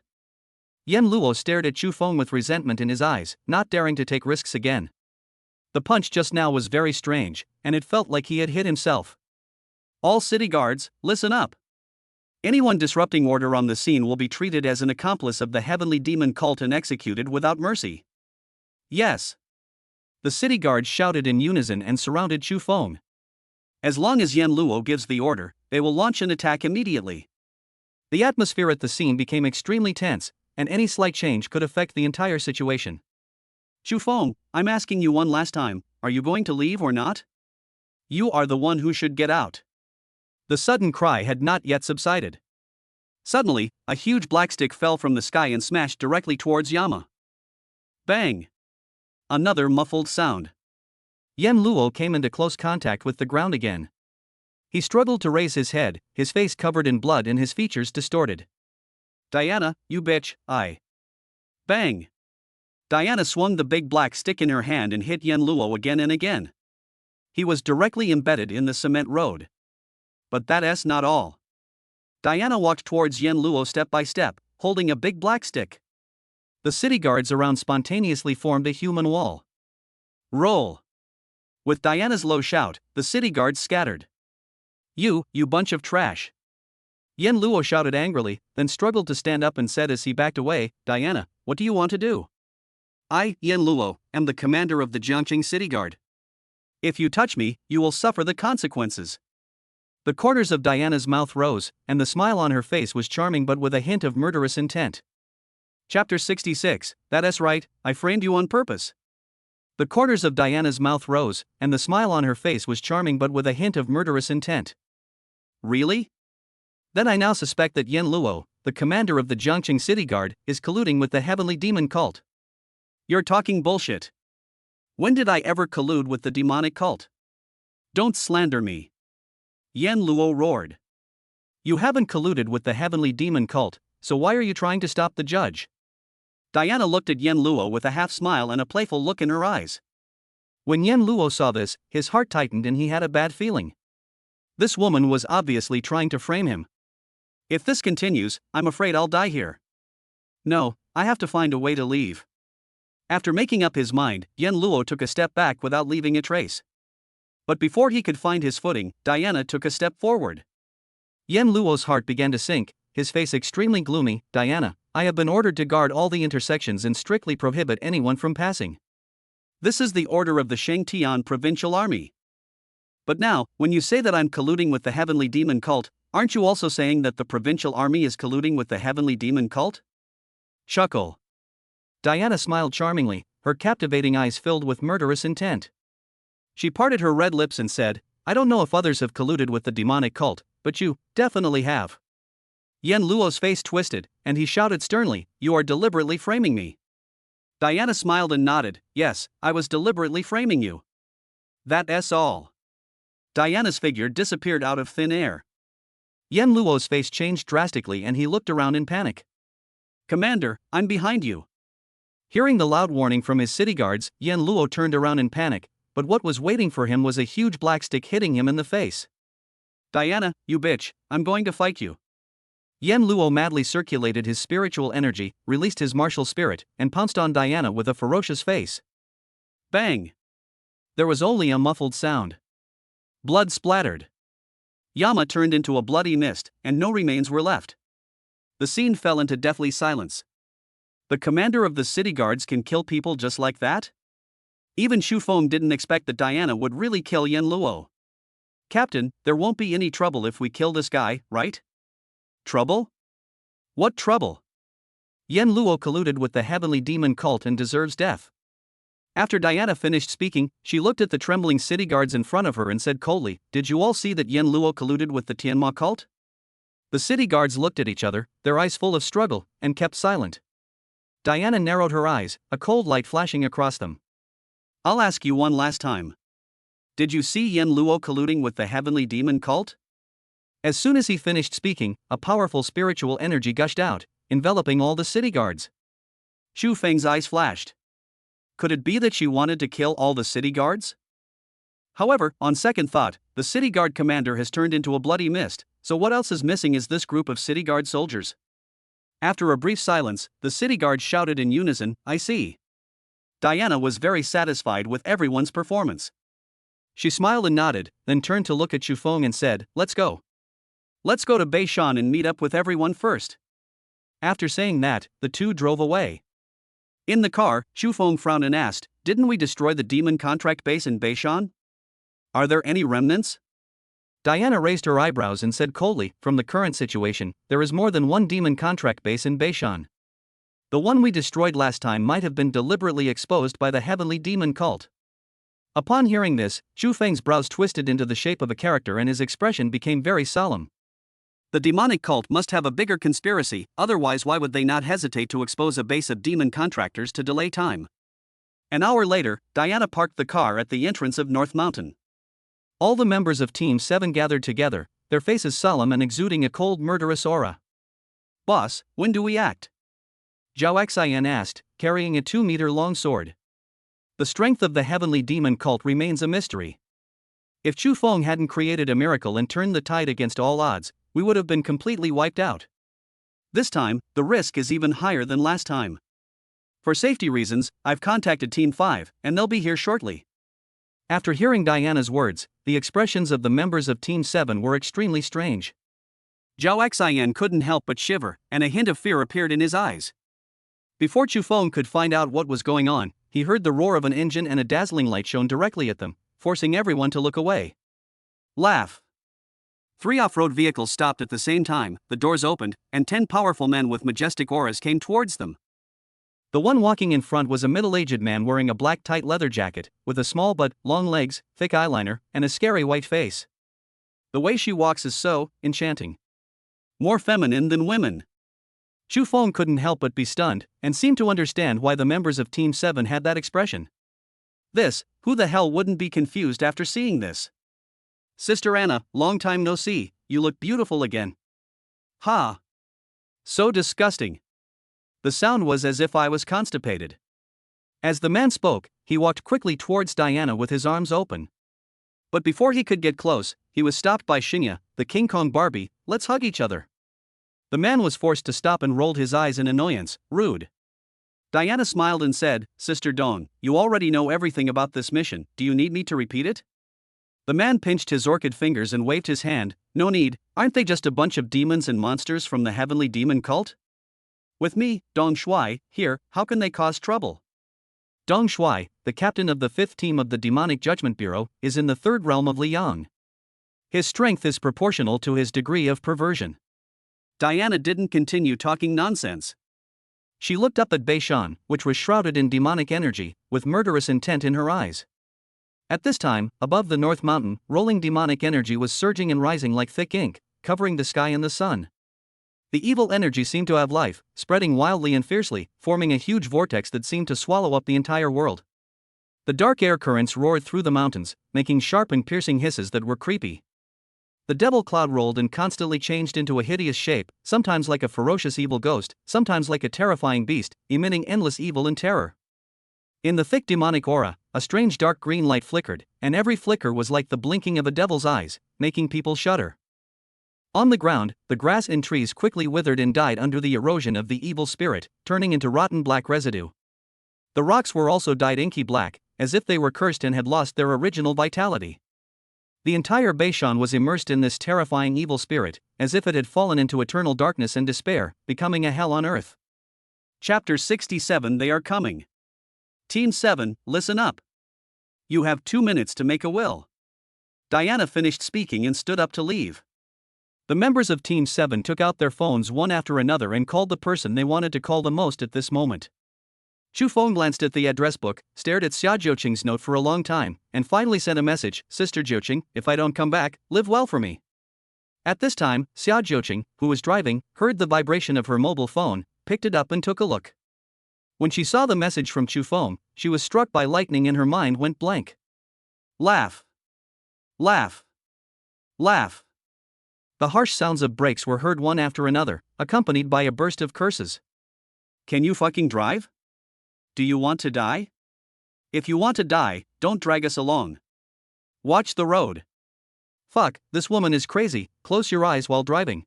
Yen Luo stared at Chu Feng with resentment in his eyes, not daring to take risks again. The punch just now was very strange, and it felt like he had hit himself. All city guards, listen up. Anyone disrupting order on the scene will be treated as an accomplice of the heavenly demon cult and executed without mercy. Yes. The city guards shouted in unison and surrounded Chu Feng. As long as Yen Luo gives the order, they will launch an attack immediately. The atmosphere at the scene became extremely tense, and any slight change could affect the entire situation. Chu Feng, I'm asking you one last time, are you going to leave or not? You are the one who should get out. The sudden cry had not yet subsided. Suddenly, a huge black stick fell from the sky and smashed directly towards Yama. Bang! Another muffled sound. Yen Luo came into close contact with the ground again. He struggled to raise his head, his face covered in blood and his features distorted. Diana, you bitch, I. Bang! Diana swung the big black stick in her hand and hit Yen Luo again and again. He was directly embedded in the cement road. But that's not all. Diana walked towards Yen Luo step by step, holding a big black stick. The city guards around spontaneously formed a human wall. Roll! With Diana's low shout, the city guards scattered. You bunch of trash! Yen Luo shouted angrily, then struggled to stand up and said as he backed away, Diana, what do you want to do? I, Yen Luo, am the commander of the Jiangqing City Guard. If you touch me, you will suffer the consequences. The corners of Diana's mouth rose, and the smile on her face was charming but with a hint of murderous intent. Chapter 66, That's right, I framed you on purpose. The corners of Diana's mouth rose, and the smile on her face was charming but with a hint of murderous intent. Really? Then I now suspect that Yen Luo, the commander of the Jiangqing City Guard, is colluding with the heavenly demon cult. You're talking bullshit. When did I ever collude with the demonic cult? Don't slander me. Yen Luo roared. You haven't colluded with the heavenly demon cult, so why are you trying to stop the judge? Diana looked at Yen Luo with a half smile and a playful look in her eyes. When Yen Luo saw this, his heart tightened and he had a bad feeling. This woman was obviously trying to frame him. If this continues, I'm afraid I'll die here. No, I have to find a way to leave. After making up his mind, Yen Luo took a step back without leaving a trace. But before he could find his footing, Diana took a step forward. Yen Luo's heart began to sink, his face extremely gloomy. Diana, I have been ordered to guard all the intersections and strictly prohibit anyone from passing. This is the order of the Shengtian Provincial Army. But now, when you say that I'm colluding with the heavenly demon cult, aren't you also saying that the provincial army is colluding with the heavenly demon cult? Chuckle. Diana smiled charmingly, her captivating eyes filled with murderous intent. She parted her red lips and said, I don't know if others have colluded with the demonic cult, but you definitely have. Yen Luo's face twisted, and he shouted sternly, You are deliberately framing me. Diana smiled and nodded, Yes, I was deliberately framing you. That's all. Diana's figure disappeared out of thin air. Yen Luo's face changed drastically and he looked around in panic. Commander, I'm behind you. Hearing the loud warning from his city guards, Yen Luo turned around in panic, but what was waiting for him was a huge black stick hitting him in the face. Diana, you bitch, I'm going to fight you. Yen Luo madly circulated his spiritual energy, released his martial spirit, and pounced on Diana with a ferocious face. Bang! There was only a muffled sound. Blood splattered. Yama turned into a bloody mist, and no remains were left. The scene fell into deathly silence. The commander of the city guards can kill people just like that? Even Xu Feng didn't expect that Diana would really kill Yen Luo. Captain, there won't be any trouble if we kill this guy, right? Trouble? What trouble? Yen Luo colluded with the heavenly demon cult and deserves death. After Diana finished speaking, she looked at the trembling city guards in front of her and said coldly, Did you all see that Yen Luo colluded with the Tianma cult? The city guards looked at each other, their eyes full of struggle, and kept silent. Diana narrowed her eyes, a cold light flashing across them. I'll ask you one last time. Did you see Yen Luo colluding with the heavenly demon cult? As soon as he finished speaking, a powerful spiritual energy gushed out, enveloping all the city guards. Xu Feng's eyes flashed. Could it be that she wanted to kill all the city guards? However, on second thought, the city guard commander has turned into a bloody mist, so what else is missing is this group of city guard soldiers. After a brief silence, the city guards shouted in unison, I see. Diana was very satisfied with everyone's performance. She smiled and nodded, then turned to look at Xu Feng and said, Let's go. Let's go to Beishan and meet up with everyone first. After saying that, the two drove away. In the car, Xu Feng frowned and asked, Didn't we destroy the demon contract base in Beishan? Are there any remnants? Diana raised her eyebrows and said coldly, From the current situation, there is more than one demon contract base in Beishan. The one we destroyed last time might have been deliberately exposed by the heavenly demon cult. Upon hearing this, Xu Feng's brows twisted into the shape of a character and his expression became very solemn. The demonic cult must have a bigger conspiracy, otherwise, why would they not hesitate to expose a base of demon contractors to delay time? An hour later, Diana parked the car at the entrance of North Mountain. All the members of Team 7 gathered together, their faces solemn and exuding a cold, murderous aura. "Boss, when do we act?" Zhao Xian asked, carrying a 2-meter-long sword. The strength of the heavenly demon cult remains a mystery. If Chu Feng hadn't created a miracle and turned the tide against all odds, we would have been completely wiped out. This time, the risk is even higher than last time. For safety reasons, I've contacted Team 5, and they'll be here shortly. After hearing Diana's words, the expressions of the members of Team 7 were extremely strange. Zhao Xian couldn't help but shiver, and a hint of fear appeared in his eyes. Before Chu Feng could find out what was going on, he heard the roar of an engine and a dazzling light shone directly at them, forcing everyone to look away. Laugh. 3 off-road vehicles stopped at the same time, the doors opened, and 10 powerful men with majestic auras came towards them. The one walking in front was a middle-aged man wearing a black tight leather jacket, with a small but long legs, thick eyeliner, and a scary white face. The way she walks is so enchanting. More feminine than women. Chu Feng couldn't help but be stunned, and seemed to understand why the members of Team 7 had that expression. Who the hell wouldn't be confused after seeing this? Sister Anna, long time no see, you look beautiful again. Ha! So disgusting. The sound was as if I was constipated. As the man spoke, he walked quickly towards Diana with his arms open. But before he could get close, he was stopped by Shinya, the King Kong Barbie. "Let's hug each other." The man was forced to stop and rolled his eyes in annoyance. "Rude." Diana smiled and said, "Sister Dawn, you already know everything about this mission, do you need me to repeat it?" The man pinched his orchid fingers and waved his hand. "No need, aren't they just a bunch of demons and monsters from the heavenly demon cult? With me, Dong Shuai, here, how can they cause trouble?" Dong Shuai, the captain of the 5th team of the Demonic Judgment Bureau, is in the 3rd realm of Liang. His strength is proportional to his degree of perversion. Diana didn't continue talking nonsense. She looked up at Beishan, which was shrouded in demonic energy, with murderous intent in her eyes. At this time, above the North Mountain, rolling demonic energy was surging and rising like thick ink, covering the sky and the sun. The evil energy seemed to have life, spreading wildly and fiercely, forming a huge vortex that seemed to swallow up the entire world. The dark air currents roared through the mountains, making sharp and piercing hisses that were creepy. The devil cloud rolled and constantly changed into a hideous shape, sometimes like a ferocious evil ghost, sometimes like a terrifying beast, emitting endless evil and terror. In the thick demonic aura, a strange dark green light flickered, and every flicker was like the blinking of a devil's eyes, making people shudder. On the ground, the grass and trees quickly withered and died under the erosion of the evil spirit, turning into rotten black residue. The rocks were also dyed inky black, as if they were cursed and had lost their original vitality. The entire Beishan was immersed in this terrifying evil spirit, as if it had fallen into eternal darkness and despair, becoming a hell on earth. Chapter 67. They are coming. Team 7, listen up. You have 2 minutes to make a will. Diana finished speaking and stood up to leave. The members of Team 7 took out their phones one after another and called the person they wanted to call the most at this moment. Chu Feng glanced at the address book, stared at Xia Jiuqing's note for a long time, and finally sent a message, "Sister Jiuqing, if I don't come back, live well for me." At this time, Xia Jiuqing, who was driving, heard the vibration of her mobile phone, picked it up and took a look. When she saw the message from Chu Feng, she was struck by lightning and her mind went blank. Laugh. Laugh. Laugh. The harsh sounds of brakes were heard one after another, accompanied by a burst of curses. Can you fucking drive? Do you want to die? If you want to die, don't drag us along. Watch the road. Fuck, this woman is crazy, close your eyes while driving.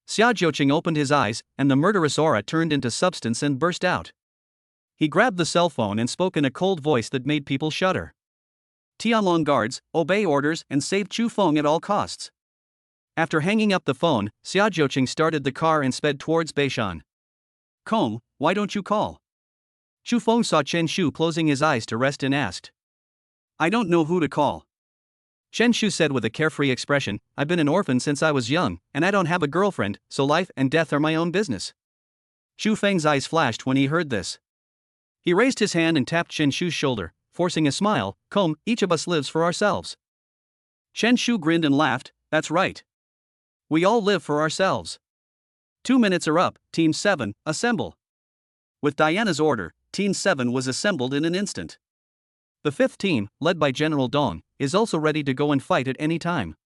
Xia Jiuqing opened his eyes, and the murderous aura turned into substance and burst out. He grabbed the cell phone and spoke in a cold voice that made people shudder. Tianlong guards, obey orders and save Chu Feng at all costs. After hanging up the phone, Xia Jiuqing started the car and sped towards Beishan. Kong, why don't you call? Chu Feng saw Chen Shu closing his eyes to rest and asked. I don't know who to call. Chen Shu said with a carefree expression, I've been an orphan since I was young, and I don't have a girlfriend, so life and death are my own business. Xu Feng's eyes flashed when he heard this. He raised his hand and tapped Chen Shu's shoulder, forcing a smile. Come, each of us lives for ourselves. Chen Shu grinned and laughed, that's right. We all live for ourselves. 2 minutes are up, Team 7, assemble. With Diana's order, Team 7 was assembled in an instant. The fifth team, led by General Dawn, is also ready to go and fight at any time.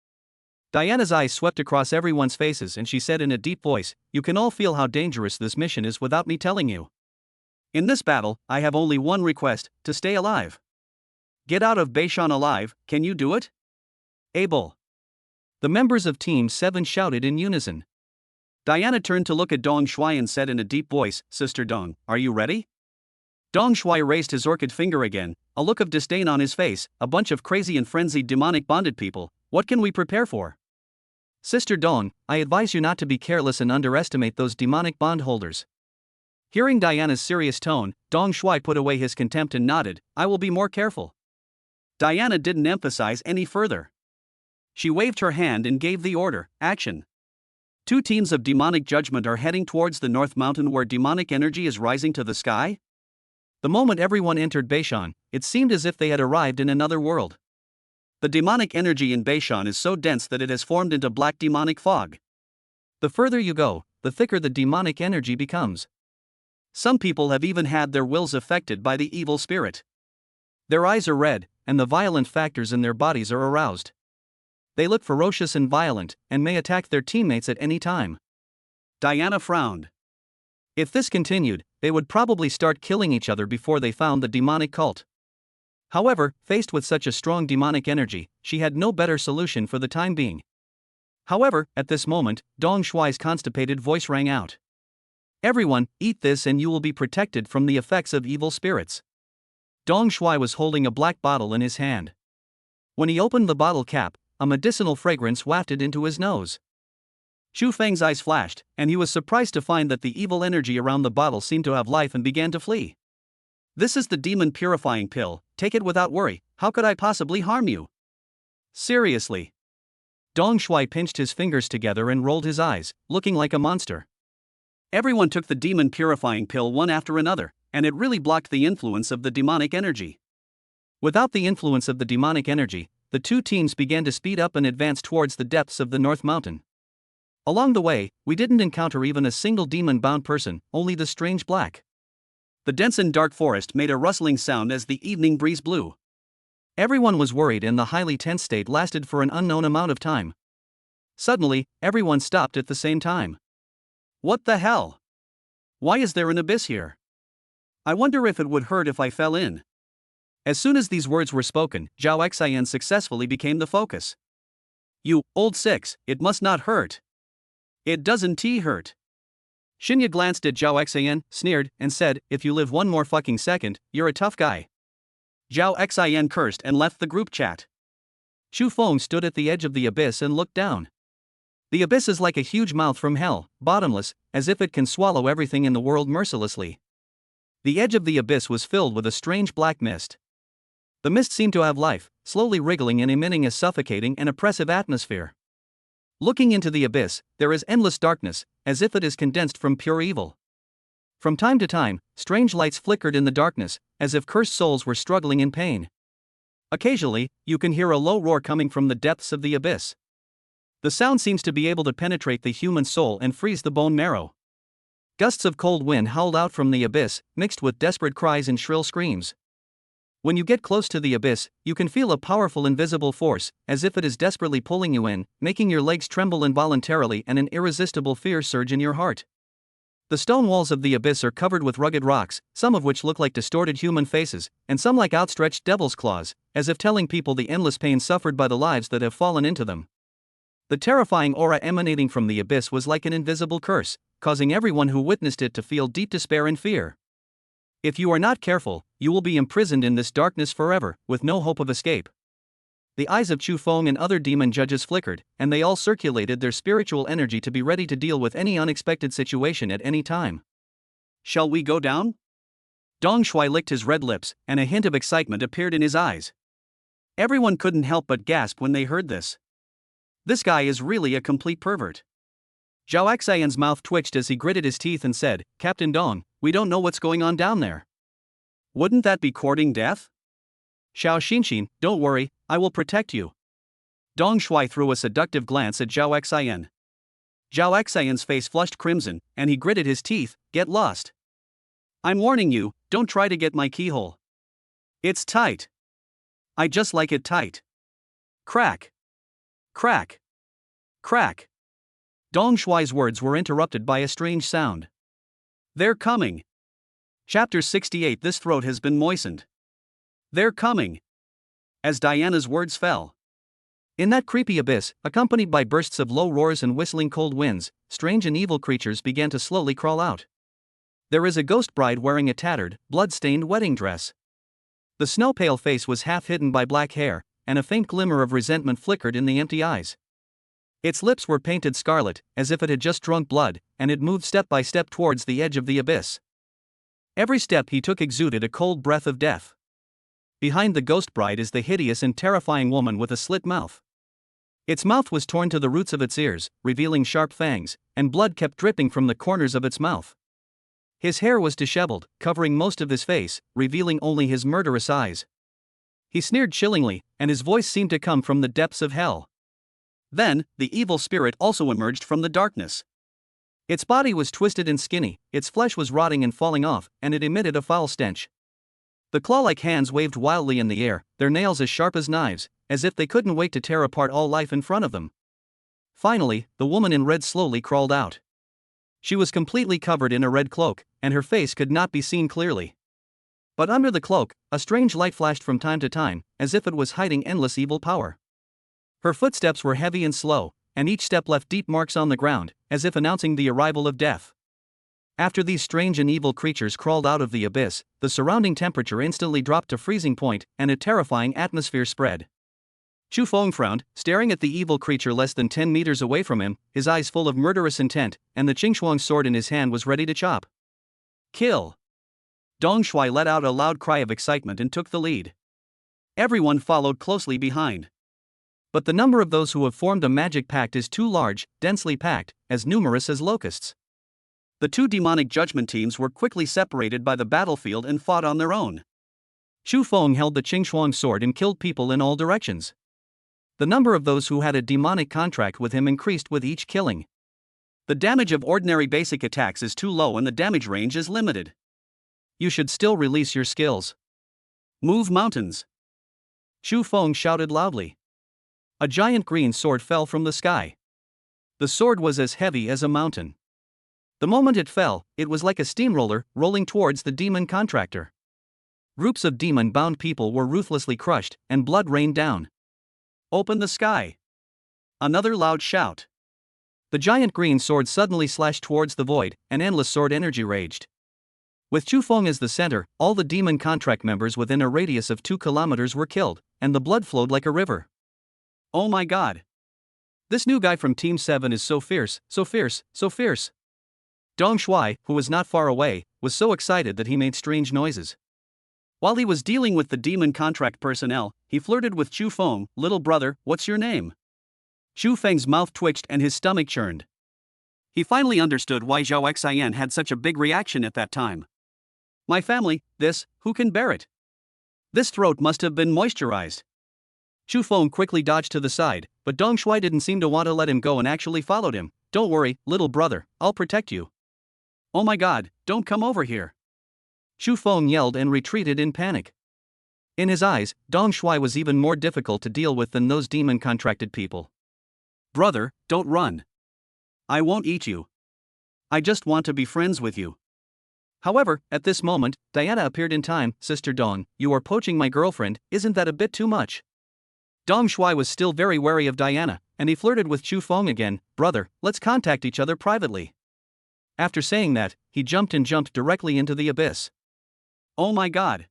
Diana's eyes swept across everyone's faces and she said in a deep voice, "You can all feel how dangerous this mission is without me telling you. In this battle, I have only one request, to stay alive. Get out of Beishan alive, can you do it?" "Able." The members of Team 7 shouted in unison. Diana turned to look at Dong Shuai and said in a deep voice, "Sister Dong, are you ready?" Dong Shuai raised his orchid finger again, a look of disdain on his face. "A bunch of crazy and frenzied demonic bonded people, what can we prepare for?" "Sister Dong, I advise you not to be careless and underestimate those demonic bondholders." Hearing Diana's serious tone, Dong Shuai put away his contempt and nodded, "I will be more careful." Diana didn't emphasize any further. She waved her hand and gave the order, "Action." 2 teams of demonic judgment are heading towards the North Mountain where demonic energy is rising to the sky. The moment everyone entered Beishan, it seemed as if they had arrived in another world. The demonic energy in Beishan is so dense that it has formed into black demonic fog. The further you go, the thicker the demonic energy becomes. Some people have even had their wills affected by the evil spirit. Their eyes are red, and the violent factors in their bodies are aroused. They look ferocious and violent, and may attack their teammates at any time. Diana frowned. If this continued, they would probably start killing each other before they found the demonic cult. However, faced with such a strong demonic energy, she had no better solution for the time being. However, at this moment, Dong Shuai's constipated voice rang out. "Everyone, eat this and you will be protected from the effects of evil spirits." Dong Shuai was holding a black bottle in his hand. When he opened the bottle cap, a medicinal fragrance wafted into his nose. Xu Feng's eyes flashed, and he was surprised to find that the evil energy around the bottle seemed to have life and began to flee. "This is the demon purifying pill, take it without worry, how could I possibly harm you?" "Seriously?" Dong Shuai pinched his fingers together and rolled his eyes, looking like a monster. Everyone took the demon purifying pill one after another, and it really blocked the influence of the demonic energy. Without the influence of the demonic energy, the 2 teams began to speed up and advance towards the depths of the North Mountain. Along the way, we didn't encounter even a single demon-bound person, only the strange black. The dense and dark forest made a rustling sound as the evening breeze blew. Everyone was worried and the highly tense state lasted for an unknown amount of time. Suddenly, everyone stopped at the same time. "What the hell? Why is there an abyss here? I wonder if it would hurt if I fell in." As soon as these words were spoken, Zhao Xian successfully became the focus. "You, old six, it must not hurt." "It doesn't hurt." Shinya glanced at Zhao Xian, sneered, and said, "If you live one more fucking second, you're a tough guy." Zhao Xian cursed and left the group chat. Xu Feng stood at the edge of the abyss and looked down. The abyss is like a huge mouth from hell, bottomless, as if it can swallow everything in the world mercilessly. The edge of the abyss was filled with a strange black mist. The mist seemed to have life, slowly wriggling and emitting a suffocating and oppressive atmosphere. Looking into the abyss, there is endless darkness, as if it is condensed from pure evil. From time to time, strange lights flickered in the darkness, as if cursed souls were struggling in pain. Occasionally, you can hear a low roar coming from the depths of the abyss. The sound seems to be able to penetrate the human soul and freeze the bone marrow. Gusts of cold wind howled out from the abyss, mixed with desperate cries and shrill screams. When you get close to the abyss, you can feel a powerful invisible force, as if it is desperately pulling you in, making your legs tremble involuntarily and an irresistible fear surge in your heart. The stone walls of the abyss are covered with rugged rocks, some of which look like distorted human faces, and some like outstretched devil's claws, as if telling people the endless pain suffered by the lives that have fallen into them. The terrifying aura emanating from the abyss was like an invisible curse, causing everyone who witnessed it to feel deep despair and fear. If you are not careful, you will be imprisoned in this darkness forever, with no hope of escape. The eyes of Chu Feng and other demon judges flickered, and they all circulated their spiritual energy to be ready to deal with any unexpected situation at any time. "Shall we go down?" Dong Shuai licked his red lips, and a hint of excitement appeared in his eyes. Everyone couldn't help but gasp when they heard this. This guy is really a complete pervert. Zhao Xian's mouth twitched as he gritted his teeth and said, "Captain Dong, we don't know what's going on down there." "Wouldn't that be courting death?" "Xiao Xinxin, don't worry, I will protect you." Dong Shuai threw a seductive glance at Zhao Xian. Zhao Xian's face flushed crimson, and he gritted his teeth. Get lost. I'm warning you, don't try to get my keyhole. It's tight. I just like it tight. Crack. Crack. Crack. Dong Shuai's words were interrupted by a strange sound. They're coming. Chapter 68. This throat has been moistened. They're coming. As Diana's words fell. In that creepy abyss, accompanied by bursts of low roars and whistling cold winds, strange and evil creatures began to slowly crawl out. There is a ghost bride wearing a tattered, blood-stained wedding dress. The snow-pale face was half hidden by black hair, and a faint glimmer of resentment flickered in the empty eyes. Its lips were painted scarlet, as if it had just drunk blood, and it moved step by step towards the edge of the abyss. Every step he took exuded a cold breath of death. Behind the ghost bride is the hideous and terrifying woman with a slit mouth. Its mouth was torn to the roots of its ears, revealing sharp fangs, and blood kept dripping from the corners of its mouth. His hair was disheveled, covering most of his face, revealing only his murderous eyes. He sneered chillingly, and his voice seemed to come from the depths of hell. Then, the evil spirit also emerged from the darkness. Its body was twisted and skinny, its flesh was rotting and falling off, and it emitted a foul stench. The claw-like hands waved wildly in the air, their nails as sharp as knives, as if they couldn't wait to tear apart all life in front of them. Finally, the woman in red slowly crawled out. She was completely covered in a red cloak, and her face could not be seen clearly. But under the cloak, a strange light flashed from time to time, as if it was hiding endless evil power. Her footsteps were heavy and slow, and each step left deep marks on the ground, as if announcing the arrival of death. After these strange and evil creatures crawled out of the abyss, the surrounding temperature instantly dropped to freezing point, and a terrifying atmosphere spread. Chu Feng frowned, staring at the evil creature less than 10 meters away from him, his eyes full of murderous intent, and the Qingxuang sword in his hand was ready to chop. Kill! Dong Shuai let out a loud cry of excitement and took the lead. Everyone followed closely behind. But the number of those who have formed a magic pact is too large, densely packed, as numerous as locusts. The two demonic judgment teams were quickly separated by the battlefield and fought on their own. Chu Feng held the Qingxuang sword and killed people in all directions. The number of those who had a demonic contract with him increased with each killing. The damage of ordinary basic attacks is too low and the damage range is limited. You should still release your skills. Move mountains. Chu Feng shouted loudly. A giant green sword fell from the sky. The sword was as heavy as a mountain. The moment it fell, it was like a steamroller rolling towards the demon contractor. Groups of demon-bound people were ruthlessly crushed, and blood rained down. Open the sky. Another loud shout. The giant green sword suddenly slashed towards the void, and endless sword energy raged. With Chu Feng as the center, all the demon contract members within a radius of 2 kilometers were killed, and the blood flowed like a river. Oh my god. This new guy from Team 7 is so fierce, so fierce, so fierce. Dong Shuai, who was not far away, was so excited that he made strange noises. While he was dealing with the demon contract personnel, he flirted with Chu Feng. Little brother, what's your name? Chu Feng's mouth twitched and his stomach churned. He finally understood why Zhao Xian had such a big reaction at that time. My family, this, who can bear it? This throat must have been moisturized. Chu Feng quickly dodged to the side, but Dong Shuai didn't seem to want to let him go and actually followed him. Don't worry, little brother, I'll protect you. Oh my god, don't come over here. Chu Feng yelled and retreated in panic. In his eyes, Dong Shuai was even more difficult to deal with than those demon-contracted people. Brother, don't run. I won't eat you. I just want to be friends with you. However, at this moment, Diana appeared in time. Sister Dong, you are poaching my girlfriend, isn't that a bit too much? Dong Shuai was still very wary of Diana, and he flirted with Chu Feng again. Brother, let's contact each other privately. After saying that, he jumped directly into the abyss. Oh my god.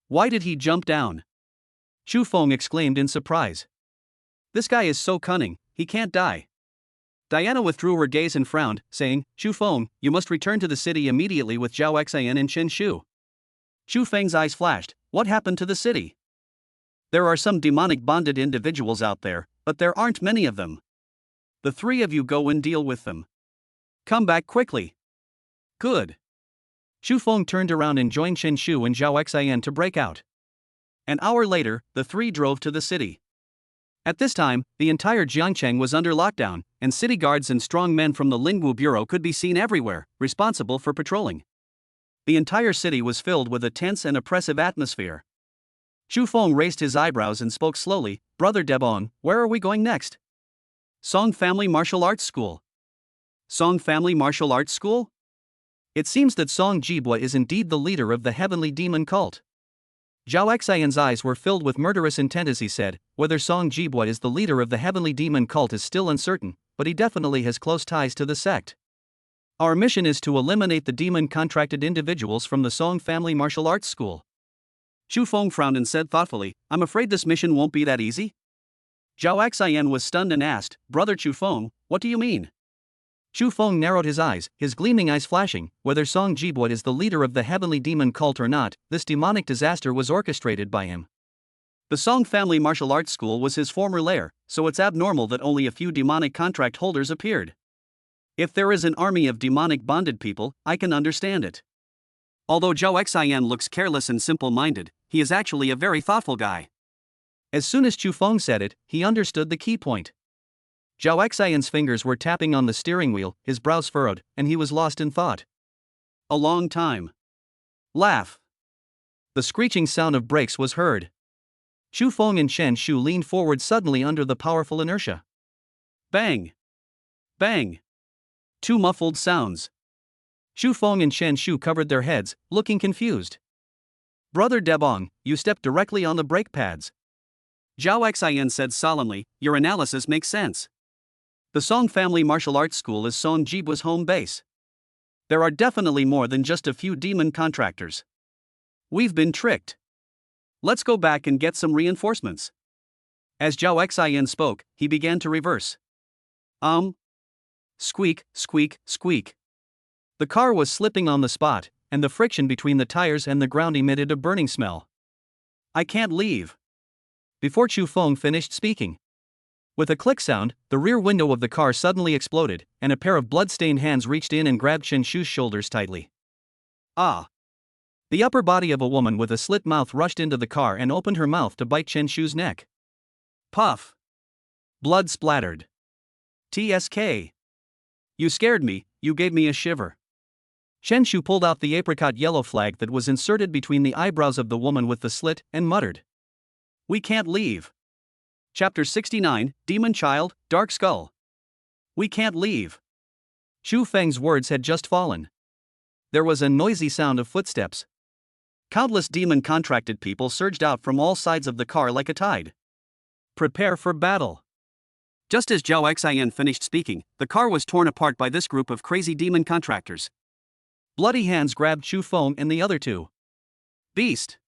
Why did he jump down? Chu Feng exclaimed in surprise. This guy is so cunning, he can't die. Diana withdrew her gaze and frowned, saying, Chu Feng, you must return to the city immediately with Zhao Xian and Chen Shu. Chu Feng's eyes flashed. What happened to the city? There are some demonic bonded individuals out there, but there aren't many of them. The three of you go and deal with them. Come back quickly. Good. Chu Feng turned around and joined Chen Shu and Zhao Xian to break out. An hour later, the three drove to the city. At this time, the entire Jiangcheng was under lockdown, and city guards and strong men from the Lingwu Bureau could be seen everywhere, responsible for patrolling. The entire city was filled with a tense and oppressive atmosphere. Chu Feng raised his eyebrows and spoke slowly, "Brother Debon, where are we going next?" Song Family Martial Arts School. Song Family Martial Arts School? It seems that Song Jibwa is indeed the leader of the heavenly demon cult. Zhao Xian's eyes were filled with murderous intent as he said, "Whether Song Jibwa is the leader of the heavenly demon cult is still uncertain, but he definitely has close ties to the sect. Our mission is to eliminate the demon-contracted individuals from the Song Family Martial Arts School." Chu Feng frowned and said thoughtfully, "I'm afraid this mission won't be that easy." Zhao Xian was stunned and asked, "Brother Chu Feng, what do you mean?" Chu Feng narrowed his eyes, his gleaming eyes flashing. "Whether Song Jibwa is the leader of the heavenly demon cult or not, this demonic disaster was orchestrated by him. The Song Family Martial Arts School was his former lair, so it's abnormal that only a few demonic contract holders appeared. If there is an army of demonic bonded people, I can understand it." Although Zhao Xian looks careless and simple-minded, he is actually a very thoughtful guy. As soon as Chu Feng said it, he understood the key point. Zhao Xian's fingers were tapping on the steering wheel, his brows furrowed, and he was lost in thought. A long time. Laugh. The screeching sound of brakes was heard. Chu Feng and Chen Shu leaned forward suddenly under the powerful inertia. Bang! Bang! Two muffled sounds. Chu Feng and Chen Shu covered their heads, looking confused. "Brother Debong, you stepped directly on the brake pads." Zhao Xian said solemnly, "Your analysis makes sense. The Song Family Martial Arts School is Song Jibwa's home base. There are definitely more than just a few demon contractors. We've been tricked. Let's go back and get some reinforcements." As Zhao Xian spoke, he began to reverse. Squeak, squeak, squeak. The car was slipping on the spot, and the friction between the tires and the ground emitted a burning smell. "I can't leave." Before Chu Feng finished speaking, with a click sound, the rear window of the car suddenly exploded, and a pair of blood-stained hands reached in and grabbed Chen Shu's shoulders tightly. Ah! The upper body of a woman with a slit mouth rushed into the car and opened her mouth to bite Chen Shu's neck. Puff! Blood splattered. "TSK. You scared me, you gave me a shiver." Chen Shu pulled out the apricot yellow flag that was inserted between the eyebrows of the woman with the slit and muttered, "We can't leave." Chapter 69, Demon Child, Dark Skull. "We can't leave." Chu Feng's words had just fallen. There was a noisy sound of footsteps. Countless demon-contracted people surged out from all sides of the car like a tide. "Prepare for battle." Just as Zhao Xian finished speaking, the car was torn apart by this group of crazy demon contractors. Bloody hands grabbed Chu Feng and the other two. "Beast!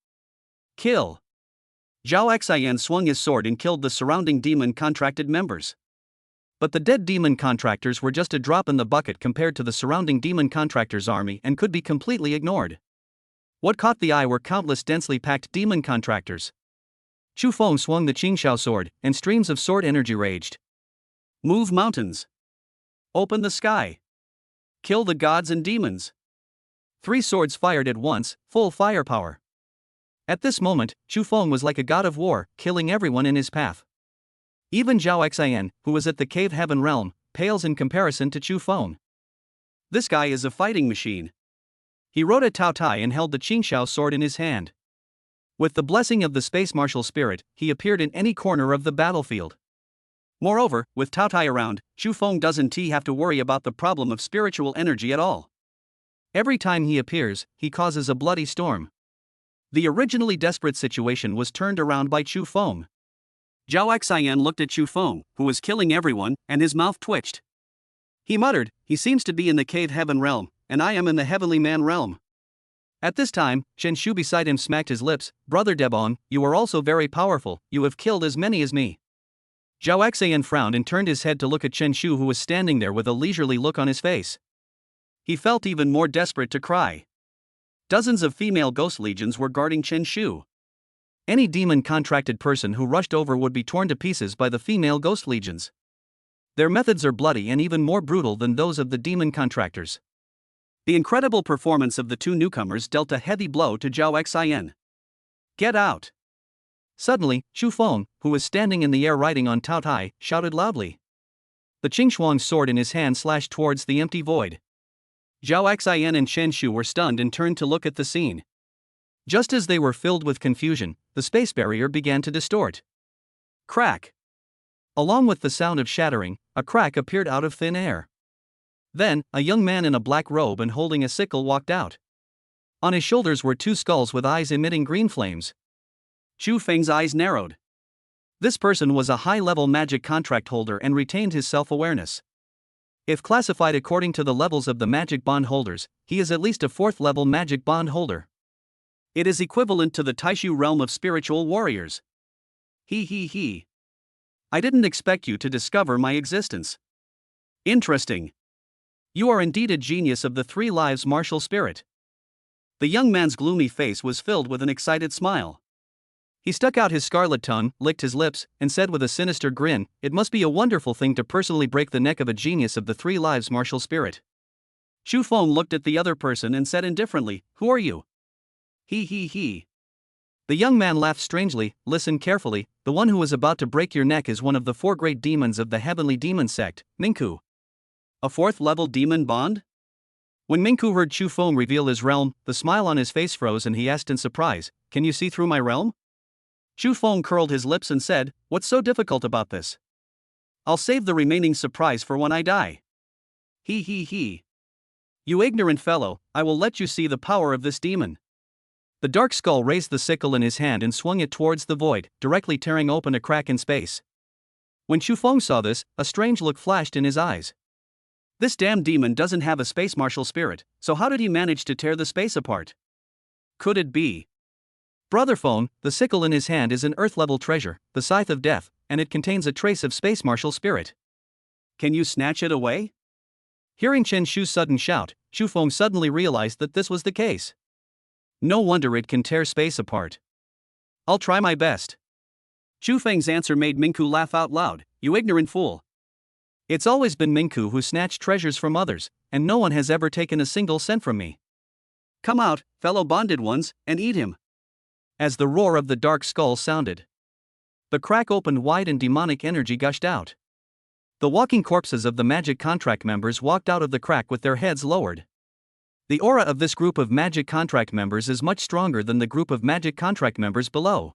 Kill!" Zhao Xian swung his sword and killed the surrounding demon-contracted members. But the dead demon contractors were just a drop in the bucket compared to the surrounding demon contractors' army and could be completely ignored. What caught the eye were countless densely packed demon contractors. Chu Feng swung the Qingxiao sword, and streams of sword energy raged. "Move mountains. Open the sky. Kill the gods and demons." 3 swords fired at once, full firepower. At this moment, Chu Feng was like a god of war, killing everyone in his path. Even Zhao Xian, who was at the cave heaven realm, pales in comparison to Chu Feng. This guy is a fighting machine. He rode a Tao Tai and held the Qingxiao sword in his hand. With the blessing of the space martial spirit, he appeared in any corner of the battlefield. Moreover, with Tao Tai around, Chu Feng doesn't have to worry about the problem of spiritual energy at all. Every time he appears, he causes a bloody storm. The originally desperate situation was turned around by Chu Feng. Zhao Xian looked at Chu Feng, who was killing everyone, and his mouth twitched. He muttered, "He seems to be in the cave heaven realm, and I am in the heavenly man realm." At this time, Chen Shu beside him smacked his lips. "Brother Debon, you are also very powerful, you have killed as many as me." Zhao Xian frowned and turned his head to look at Chen Shu, who was standing there with a leisurely look on his face. He felt even more desperate to cry. Dozens of female ghost legions were guarding Chen Shu. Any demon-contracted person who rushed over would be torn to pieces by the female ghost legions. Their methods are bloody and even more brutal than those of the demon contractors. The incredible performance of the two newcomers dealt a heavy blow to Zhao Xian. "Get out!" Suddenly, Chu Feng, who was standing in the air riding on Tao Tai, shouted loudly. The Qing Shuang's sword in his hand slashed towards the empty void. Zhao Xian and Chen Shu were stunned and turned to look at the scene. Just as they were filled with confusion, the space barrier began to distort. Crack! Along with the sound of shattering, a crack appeared out of thin air. Then, a young man in a black robe and holding a sickle walked out. On his shoulders were two skulls with eyes emitting green flames. Chu Feng's eyes narrowed. This person was a high-level magic contract holder and retained his self-awareness. If classified according to the levels of the magic bond holders, he is at least a 4th-level magic bond holder. It is equivalent to the Taishu realm of spiritual warriors. He. I didn't expect you to discover my existence. Interesting. You are indeed a genius of the 3 lives martial spirit. The young man's gloomy face was filled with an excited smile. He stuck out his scarlet tongue, licked his lips, and said with a sinister grin, "It must be a wonderful thing to personally break the neck of a genius of the 3 lives martial spirit." Chu Feng looked at the other person and said indifferently, "Who are you?" He. The young man laughed strangely. "Listen carefully, the one who is about to break your neck is one of the 4 great demons of the heavenly demon sect, Mingku. A 4th-level demon bond? When Mingku heard Chu Feng reveal his realm, the smile on his face froze and he asked in surprise, "Can you see through my realm?" Chu Feng curled his lips and said, "What's so difficult about this? I'll save the remaining surprise for when I die." He. You ignorant fellow, I will let you see the power of this demon. The dark skull raised the sickle in his hand and swung it towards the void, directly tearing open a crack in space. When Chu Feng saw this, a strange look flashed in his eyes. This damn demon doesn't have a space martial spirit, so how did he manage to tear the space apart? Could it be? Brother Feng, the sickle in his hand is an earth-level treasure, the Scythe of Death, and it contains a trace of space martial spirit. Can you snatch it away? Hearing Chen Shu's sudden shout, Chu Feng suddenly realized that this was the case. No wonder it can tear space apart. I'll try my best. Chu Feng's answer made Mingku laugh out loud. You ignorant fool. It's always been Mingku who snatched treasures from others, and no one has ever taken a single cent from me. Come out, fellow bonded ones, and eat him. As the roar of the dark skull sounded, the crack opened wide and demonic energy gushed out. The walking corpses of the magic contract members walked out of the crack with their heads lowered. The aura of this group of magic contract members is much stronger than the group of magic contract members below.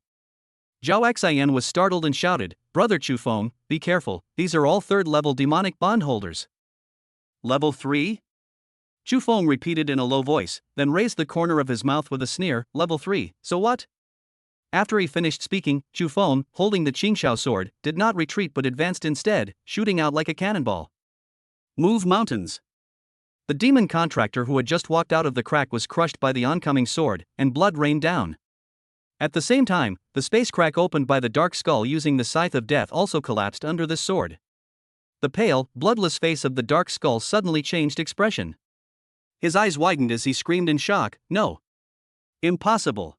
Zhao Xian was startled and shouted, Brother Chu Feng, be careful, these are all 3rd-level demonic bondholders. Level 3? Chu Feng repeated in a low voice, then raised the corner of his mouth with a sneer, Level 3, so what? After he finished speaking, Chu Feng, holding the Qingxiao sword, did not retreat but advanced instead, shooting out like a cannonball. Move mountains. The demon contractor who had just walked out of the crack was crushed by the oncoming sword, and blood rained down. At the same time, the space crack opened by the dark skull using the Scythe of Death also collapsed under this sword. The pale, bloodless face of the dark skull suddenly changed expression. His eyes widened as he screamed in shock, No. Impossible.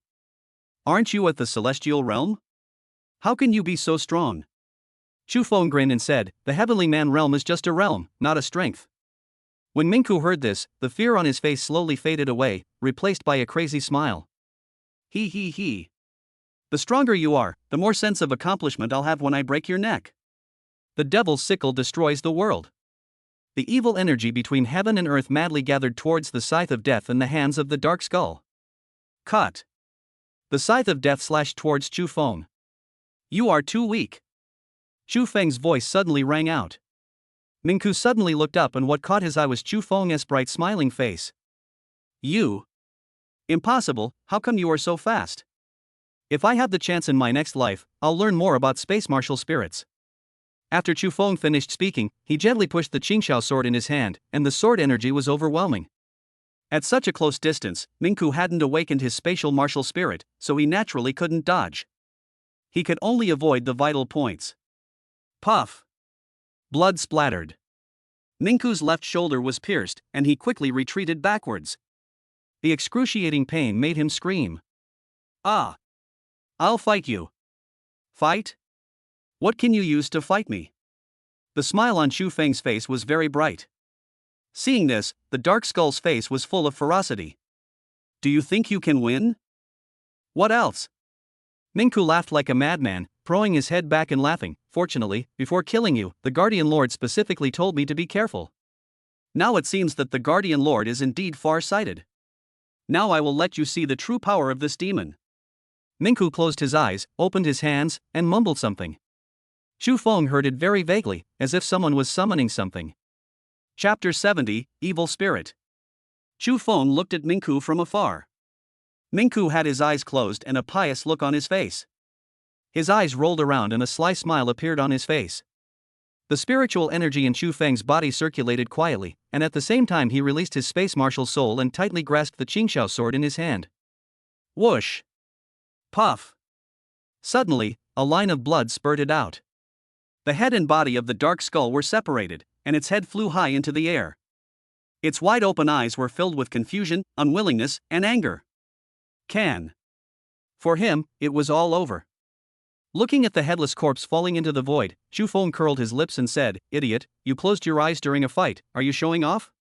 Aren't you at the celestial realm? How can you be so strong? Chu Feng grinned and said, The heavenly man realm is just a realm, not a strength. When Mingku heard this, the fear on his face slowly faded away, replaced by a crazy smile. He. The stronger you are, the more sense of accomplishment I'll have when I break your neck. The devil's sickle destroys the world. The evil energy between heaven and earth madly gathered towards the Scythe of Death in the hands of the dark skull. Cut. The Scythe of Death slashed towards Chu Feng. You are too weak. Chu Feng's voice suddenly rang out. Mingku suddenly looked up and what caught his eye was Chu Feng's bright smiling face. You? Impossible, how come you are so fast? If I have the chance in my next life, I'll learn more about space martial spirits. After Chu Feng finished speaking, he gently pushed the Qingxiao sword in his hand, and the sword energy was overwhelming. At such a close distance, Mingku hadn't awakened his spatial martial spirit, so he naturally couldn't dodge. He could only avoid the vital points. Puff! Blood splattered. Mingku's left shoulder was pierced, and he quickly retreated backwards. The excruciating pain made him scream. Ah! I'll fight you. Fight? What can you use to fight me? The smile on Chu Feng's face was very bright. Seeing this, the dark skull's face was full of ferocity. Do you think you can win? What else? Mingku laughed like a madman, throwing his head back and laughing. Fortunately, before killing you, the Guardian Lord specifically told me to be careful. Now it seems that the Guardian Lord is indeed far-sighted. Now I will let you see the true power of this demon. Mingku closed his eyes, opened his hands, and mumbled something. Xu Feng heard it very vaguely, as if someone was summoning something. Chapter 70, Evil Spirit. Xu Feng looked at Mingku from afar. Mingku had his eyes closed and a pious look on his face. His eyes rolled around and a sly smile appeared on his face. The spiritual energy in Xu Feng's body circulated quietly, and at the same time he released his space marshal soul and tightly grasped the Qingxiao sword in his hand. Whoosh! Puff! Suddenly, a line of blood spurted out. The head and body of the dark skull were separated, and its head flew high into the air. Its wide-open eyes were filled with confusion, unwillingness, and anger. For him, it was all over. Looking at the headless corpse falling into the void, Xu Feng curled his lips and said, "Idiot, you closed your eyes during a fight, are you showing off?"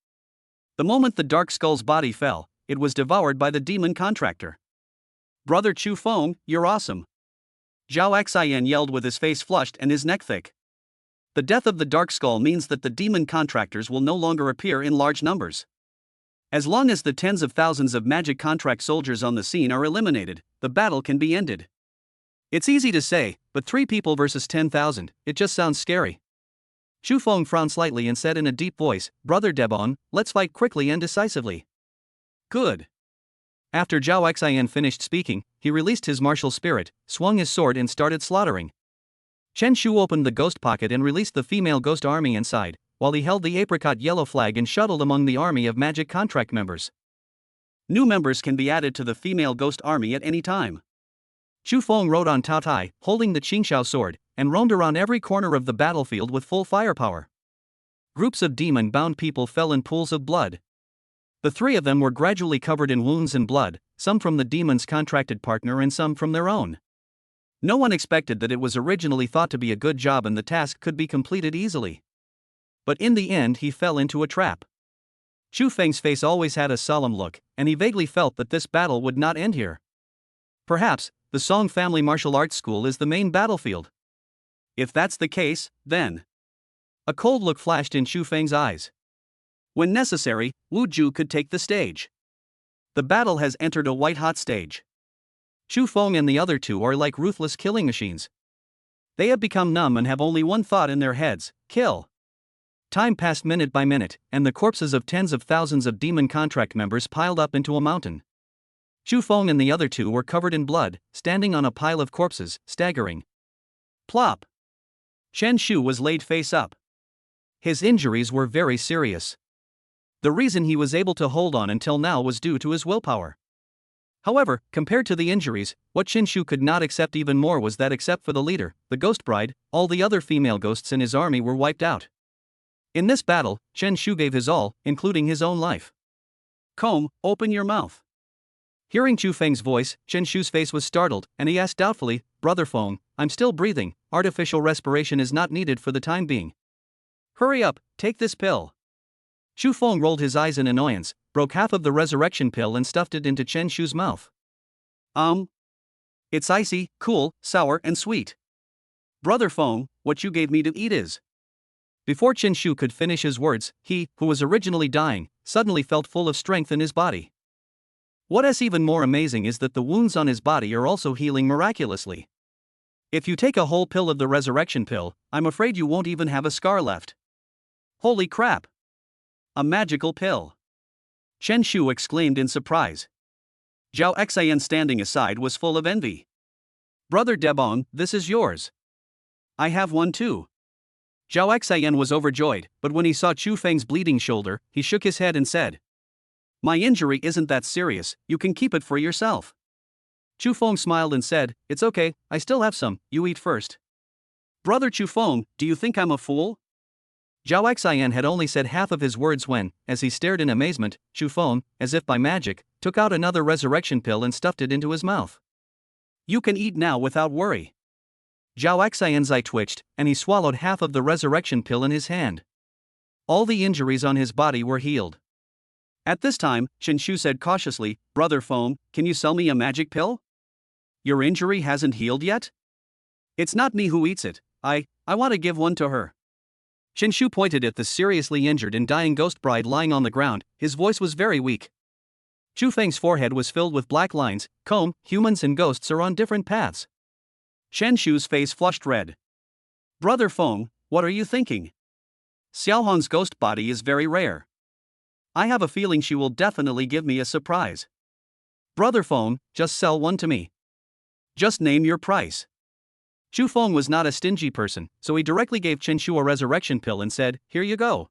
The moment the dark skull's body fell, it was devoured by the demon contractor. "Brother Xu Feng, you're awesome!" Zhao Xian yelled with his face flushed and his neck thick. The death of the dark skull means that the demon contractors will no longer appear in large numbers. As long as the tens of thousands of magic contract soldiers on the scene are eliminated, the battle can be ended. It's easy to say, but 3 people versus 10,000, it just sounds scary. Xu Feng frowned slightly and said in a deep voice, "Brother Debon, let's fight quickly and decisively." Good. After Zhao Xian finished speaking, he released his martial spirit, swung his sword and started slaughtering. Chen Shu opened the ghost pocket and released the female ghost army inside, while he held the apricot yellow flag and shuttled among the army of magic contract members. New members can be added to the female ghost army at any time. Xu Feng rode on Tao Tai, holding the Qingxiao sword, and roamed around every corner of the battlefield with full firepower. Groups of demon-bound people fell in pools of blood. The 3 of them were gradually covered in wounds and blood, some from the demon's contracted partner and some from their own. No one expected that it was originally thought to be a good job and the task could be completed easily. But in the end he fell into a trap. Xu Feng's face always had a solemn look, and he vaguely felt that this battle would not end here. Perhaps, the Song Family Martial Arts School is the main battlefield. If that's the case, then... A cold look flashed in Xu Feng's eyes. When necessary, Wu Ju could take the stage. The battle has entered a white-hot stage. Xu Feng and the other 2 are like ruthless killing machines. They have become numb and have only one thought in their heads: kill. Time passed minute by minute, and the corpses of tens of thousands of demon contract members piled up into a mountain. Xu Feng and the other 2 were covered in blood, standing on a pile of corpses, staggering. Plop! Chen Shu was laid face up. His injuries were very serious. The reason he was able to hold on until now was due to his willpower. However, compared to the injuries, what Chen Shu could not accept even more was that except for the leader, the ghost bride, all the other female ghosts in his army were wiped out. In this battle, Chen Shu gave his all, including his own life. "Comb, open your mouth." Hearing Xu Feng's voice, Chen Shu's face was startled, and he asked doubtfully, "Brother Feng, I'm still breathing, artificial respiration is not needed for the time being." "Hurry up, take this pill." Xu Feng rolled his eyes in annoyance, broke half of the resurrection pill and stuffed it into Chen Shu's mouth. It's icy, cool, sour and sweet. Brother Feng, what you gave me to eat is... Before Chen Shu could finish his words, he, who was originally dying, suddenly felt full of strength in his body. What is even more amazing is that the wounds on his body are also healing miraculously. If you take a whole pill of the resurrection pill, I'm afraid you won't even have a scar left. Holy crap! A magical pill! Chen Shu exclaimed in surprise. Zhao Xian standing aside was full of envy. Brother Debong, this is yours. I have one too. Zhao Xian was overjoyed, but when he saw Xu Feng's bleeding shoulder, he shook his head and said, My injury isn't that serious, you can keep it for yourself. Xu Feng smiled and said, It's okay, I still have some, you eat first. Brother Xu Feng, do you think I'm a fool? Zhao Xian had only said half of his words when, as he stared in amazement, Xu Feng, as if by magic, took out another resurrection pill and stuffed it into his mouth. You can eat now without worry. Zhao Xian's eye twitched, and he swallowed half of the resurrection pill in his hand. All the injuries on his body were healed. At this time, Chen Shu said cautiously, Brother Feng, can you sell me a magic pill? Your injury hasn't healed yet? It's not me who eats it, I want to give one to her. Chen Shu pointed at the seriously injured and dying ghost bride lying on the ground, his voice was very weak. Chu Feng's forehead was filled with black lines. Humans and ghosts are on different paths. Chen Shu's face flushed red. Brother Feng, what are you thinking? Xiaohong's ghost body is very rare. I have a feeling she will definitely give me a surprise. Brother Feng, just sell one to me. Just name your price. Chu Feng was not a stingy person, so he directly gave Chen Shu a resurrection pill and said, here you go.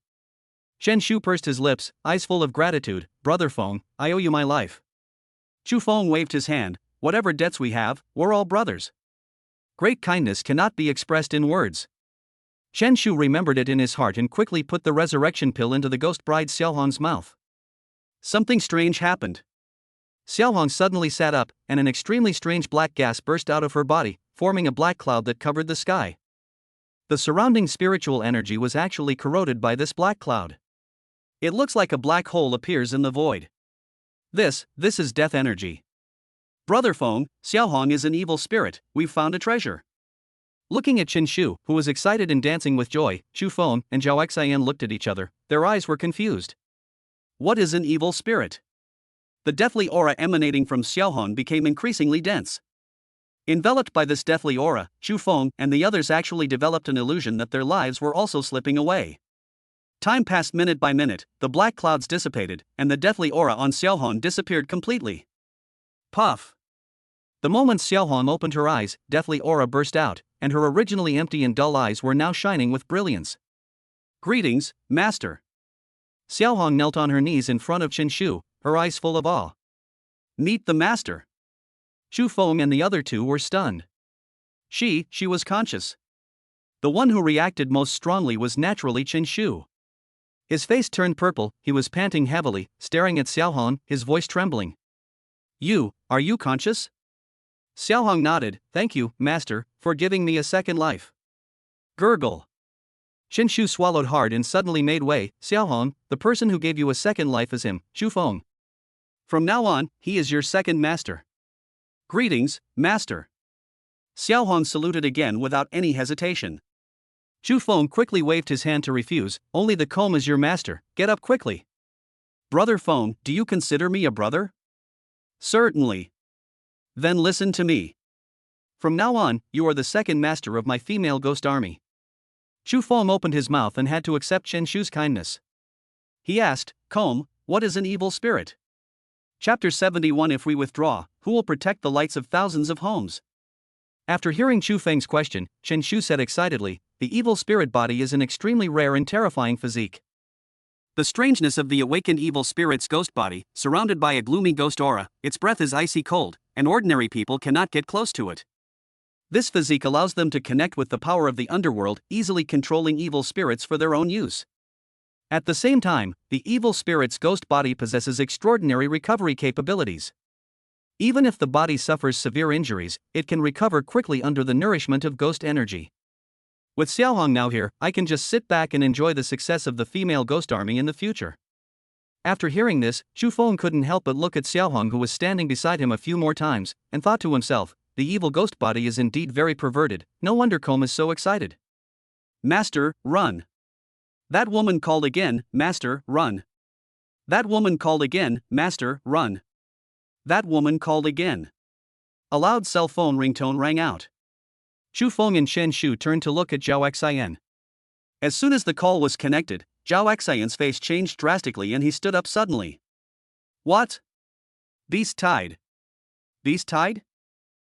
Chen Shu pursed his lips, eyes full of gratitude. Brother Feng, I owe you my life. Chu Feng waved his hand. Whatever debts we have, we're all brothers. Great kindness cannot be expressed in words. Chen Shu remembered it in his heart and quickly put the resurrection pill into the ghost bride Xiaohong's mouth. Something strange happened. Xiaohong suddenly sat up, and an extremely strange black gas burst out of her body, forming a black cloud that covered the sky. The surrounding spiritual energy was actually corroded by this black cloud. It looks like a black hole appears in the void. This is death energy. Brother Feng, Xiaohong is an evil spirit, we've found a treasure. Looking at Chen Shu, who was excited and dancing with joy, Chu Feng and Zhao Xian looked at each other, their eyes were confused. What is an evil spirit? The deathly aura emanating from Xiaohong became increasingly dense. Enveloped by this deathly aura, Chu Feng and the others actually developed an illusion that their lives were also slipping away. Time passed minute by minute, the black clouds dissipated, and the deathly aura on Xiaohong disappeared completely. Puff! The moment Xiaohong opened her eyes, deathly aura burst out, and her originally empty and dull eyes were now shining with brilliance. Greetings, Master. Xiaohong knelt on her knees in front of Chen Shu, her eyes full of awe. Meet the Master. Chu Feng and the other two were stunned. She was conscious. The one who reacted most strongly was naturally Chen Shu. His face turned purple, he was panting heavily, staring at Xiaohong, his voice trembling. Are you conscious? Xiaohong nodded. Thank you, Master, for giving me a second life. Gurgle. Chen Shu swallowed hard and suddenly made way. Xiaohong, the person who gave you a second life is him, Chu Feng. From now on, he is your second master. Greetings, Master. Xiaohong saluted again without any hesitation. Chu Feng quickly waved his hand to refuse. Only the comb is your master, get up quickly. Brother Feng, do you consider me a brother? Certainly. Then listen to me. From now on, you are the second master of my female ghost army. Chu Feng opened his mouth and had to accept Chen Shu's kindness. He asked, Comb, what is an evil spirit? Chapter 71. If we withdraw, who will protect the lights of thousands of homes? After hearing Chu Feng's question, Chen Shu said excitedly, the evil spirit body is an extremely rare and terrifying physique. The strangeness of the awakened evil spirit's ghost body, surrounded by a gloomy ghost aura, its breath is icy cold, and ordinary people cannot get close to it. This physique allows them to connect with the power of the underworld, easily controlling evil spirits for their own use. At the same time, the evil spirit's ghost body possesses extraordinary recovery capabilities. Even if the body suffers severe injuries, it can recover quickly under the nourishment of ghost energy. With Xiaohong now here, I can just sit back and enjoy the success of the female ghost army in the future. After hearing this, Chu Feng couldn't help but look at Xiaohong, who was standing beside him a few more times, and thought to himself, the evil ghost body is indeed very perverted, no wonder Comb is so excited. Master, run. That woman called again, Master, run. That woman called again, Master, run. That woman called again. A loud cell phone ringtone rang out. Chu Feng and Chen Shu turned to look at Zhao Xian. As soon as the call was connected, Zhao Xian's face changed drastically and he stood up suddenly. What? Beast tied. Beast tied?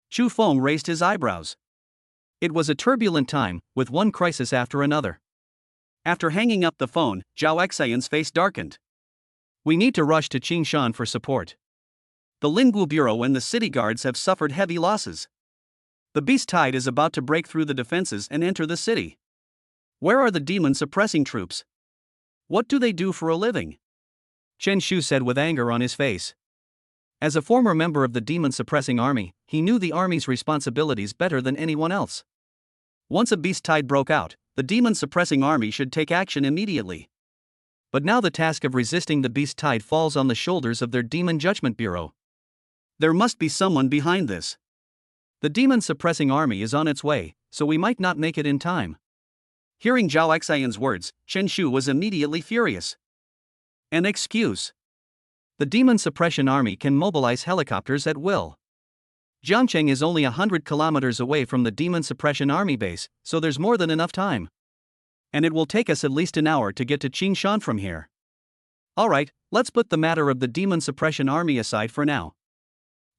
Chu Feng raised his eyebrows. It was a turbulent time, with one crisis after another. After hanging up the phone, Zhao Xian's face darkened. We need to rush to Qingshan for support. The Lingwu Bureau and the city guards have suffered heavy losses. The beast tide is about to break through the defenses and enter the city. Where are the demon suppressing troops? What do they do for a living? Chen Shu said with anger on his face. As a former member of the demon suppressing army, he knew the army's responsibilities better than anyone else. Once a beast tide broke out, the demon suppressing army should take action immediately. But now the task of resisting the beast tide falls on the shoulders of their demon judgment bureau. There must be someone behind this. The demon-suppressing army is on its way, so we might not make it in time. Hearing Zhao Xian's words, Chen Shu was immediately furious. An excuse. The demon suppression army can mobilize helicopters at will. Jiangcheng is only 100 kilometers away from the demon suppression army base, so there's more than enough time. And it will take us at least an hour to get to Qingshan from here. Alright, let's put the matter of the demon suppression army aside for now.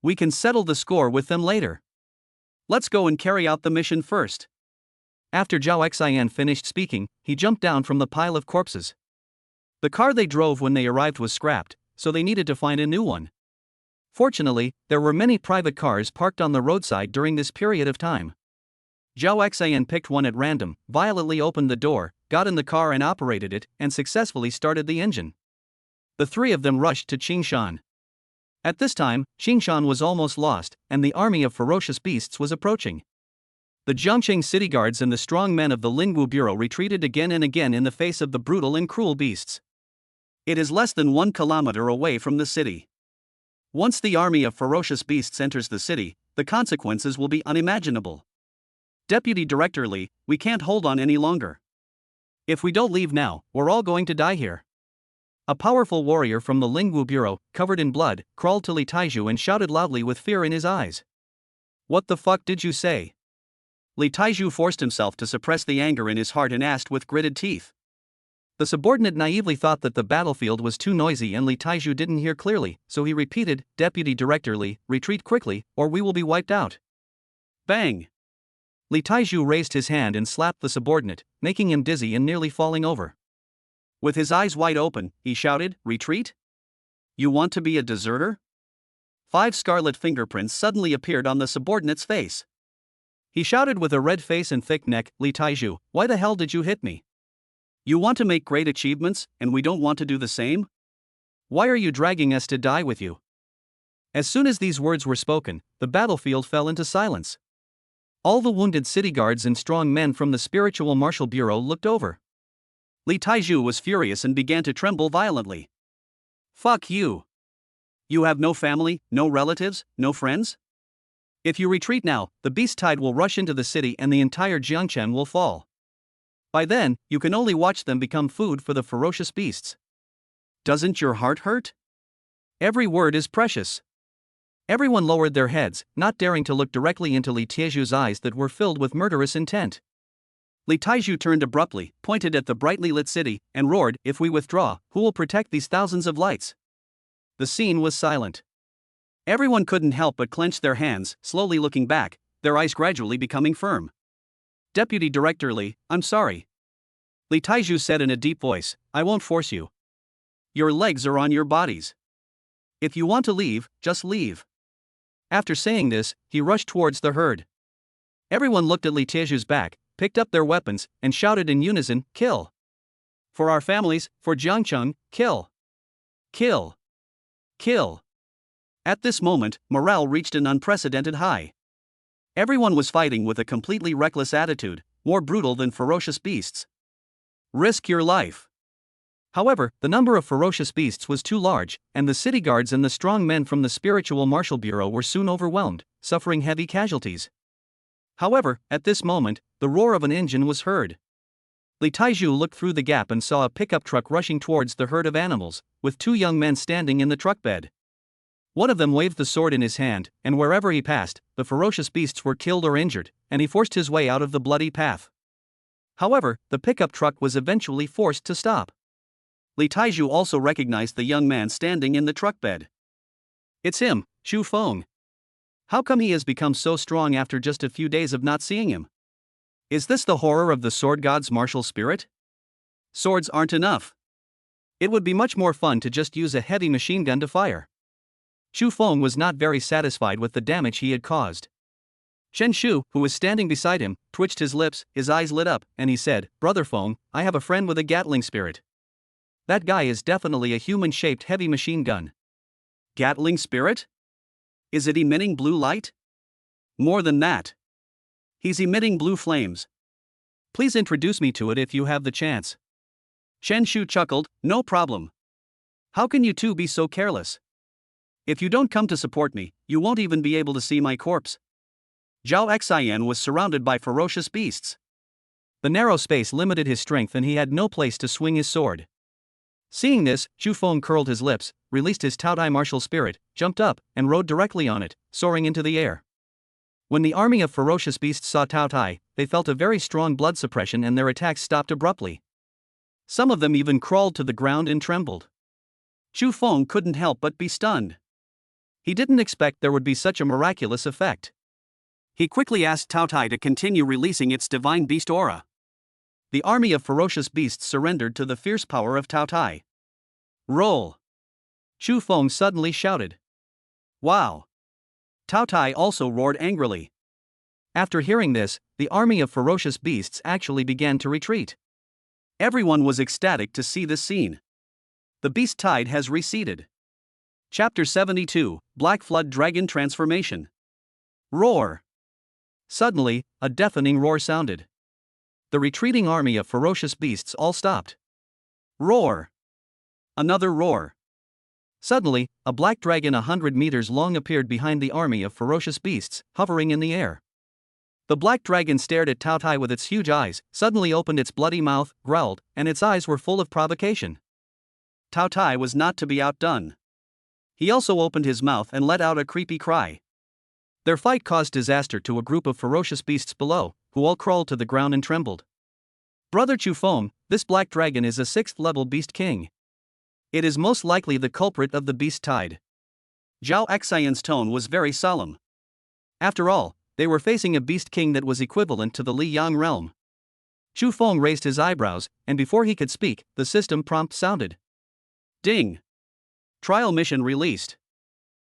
We can settle the score with them later. Let's go and carry out the mission first. After Zhao Xian finished speaking, he jumped down from the pile of corpses. The car they drove when they arrived was scrapped, so they needed to find a new one. Fortunately, there were many private cars parked on the roadside during this period of time. Zhao Xian picked one at random, violently opened the door, got in the car and operated it, and successfully started the engine. The three of them rushed to Qingshan. At this time, Qingshan was almost lost, and the army of ferocious beasts was approaching. The Jiangcheng city guards and the strong men of the Lingwu Bureau retreated again and again in the face of the brutal and cruel beasts. It is less than 1 kilometer away from the city. Once the army of ferocious beasts enters the city, the consequences will be unimaginable. Deputy Director Li, we can't hold on any longer. If we don't leave now, we're all going to die here. A powerful warrior from the Lingwu Bureau, covered in blood, crawled to Li Taizhu and shouted loudly with fear in his eyes. What the fuck did you say? Li Taizhu forced himself to suppress the anger in his heart and asked with gritted teeth. The subordinate naively thought that the battlefield was too noisy and Li Taizhu didn't hear clearly, so he repeated, Deputy Director Li, retreat quickly, or we will be wiped out. Bang! Li Taizhu raised his hand and slapped the subordinate, making him dizzy and nearly falling over. With his eyes wide open, he shouted, retreat? You want to be a deserter? 5 scarlet fingerprints suddenly appeared on the subordinate's face. He shouted with a red face and thick neck, Li Taizhu, why the hell did you hit me? You want to make great achievements, and we don't want to do the same? Why are you dragging us to die with you? As soon as these words were spoken, the battlefield fell into silence. All the wounded city guards and strong men from the Spiritual Martial Bureau looked over. Li Taizhu was furious and began to tremble violently. Fuck you. You have no family, no relatives, no friends? If you retreat now, the beast tide will rush into the city and the entire Jiangcheng will fall. By then, you can only watch them become food for the ferocious beasts. Doesn't your heart hurt? Every word is precious. Everyone lowered their heads, not daring to look directly into Li Taizhu's eyes that were filled with murderous intent. Li Taizhu turned abruptly, pointed at the brightly lit city, and roared, if we withdraw, who will protect these thousands of lights? The scene was silent. Everyone couldn't help but clench their hands, slowly looking back, their eyes gradually becoming firm. Deputy Director Li, I'm sorry. Li Taizhu said in a deep voice, I won't force you. Your legs are on your bodies. If you want to leave, just leave. After saying this, he rushed towards the herd. Everyone looked at Li Taizhu's back, picked up their weapons, and shouted in unison, kill. For our families, for Jiangcheng, kill. Kill. Kill. At this moment, morale reached an unprecedented high. Everyone was fighting with a completely reckless attitude, more brutal than ferocious beasts. Risk your life. However, the number of ferocious beasts was too large, and the city guards and the strong men from the Spiritual Martial Bureau were soon overwhelmed, suffering heavy casualties. However, at this moment, the roar of an engine was heard. Li Taizhu looked through the gap and saw a pickup truck rushing towards the herd of animals, with 2 young men standing in the truck bed. One of them waved the sword in his hand, and wherever he passed, the ferocious beasts were killed or injured, and he forced his way out of the bloody path. However, the pickup truck was eventually forced to stop. Li Taizhu also recognized the young man standing in the truck bed. It's him, Xu Feng. How come he has become so strong after just a few days of not seeing him? Is this the horror of the sword god's martial spirit? Swords aren't enough. It would be much more fun to just use a heavy machine gun to fire. Xu Feng was not very satisfied with the damage he had caused. Shen Shu, who was standing beside him, twitched his lips, his eyes lit up, and he said, Brother Feng, I have a friend with a Gatling spirit. That guy is definitely a human-shaped heavy machine gun. Gatling spirit? Is it emitting blue light? More than that. He's emitting blue flames. Please introduce me to it if you have the chance. Shen Shu chuckled, no problem. How can you two be so careless? If you don't come to support me, you won't even be able to see my corpse. Zhao Xian was surrounded by ferocious beasts. The narrow space limited his strength and he had no place to swing his sword. Seeing this, Zhu Feng curled his lips, released his Taotai martial spirit, jumped up, and rode directly on it, soaring into the air. When the army of ferocious beasts saw Taotai, they felt a very strong blood suppression and their attacks stopped abruptly. Some of them even crawled to the ground and trembled. Zhu Feng couldn't help but be stunned. He didn't expect there would be such a miraculous effect. He quickly asked Taotai to continue releasing its divine beast aura. The army of ferocious beasts surrendered to the fierce power of Taotai. Roll! Zhu Feng suddenly shouted. Wow! Taotai also roared angrily. After hearing this, the army of ferocious beasts actually began to retreat. Everyone was ecstatic to see this scene. The beast tide has receded. Chapter 72, Black Flood Dragon Transformation. Roar! Suddenly, a deafening roar sounded. The retreating army of ferocious beasts all stopped. Roar! Another roar. Suddenly, a black dragon 100 meters long appeared behind the army of ferocious beasts, hovering in the air. The black dragon stared at Taotai with its huge eyes, suddenly opened its bloody mouth, growled, and its eyes were full of provocation. Taotai was not to be outdone. He also opened his mouth and let out a creepy cry. Their fight caused disaster to a group of ferocious beasts below, who all crawled to the ground and trembled. Brother Zhu Feng, this black dragon is a 6th-level beast king. It is most likely the culprit of the beast tide. Zhao Xian's tone was very solemn. After all, they were facing a beast king that was equivalent to the Li Yang realm. Zhu Feng raised his eyebrows, and before he could speak, the system prompt sounded. Ding! Trial mission released.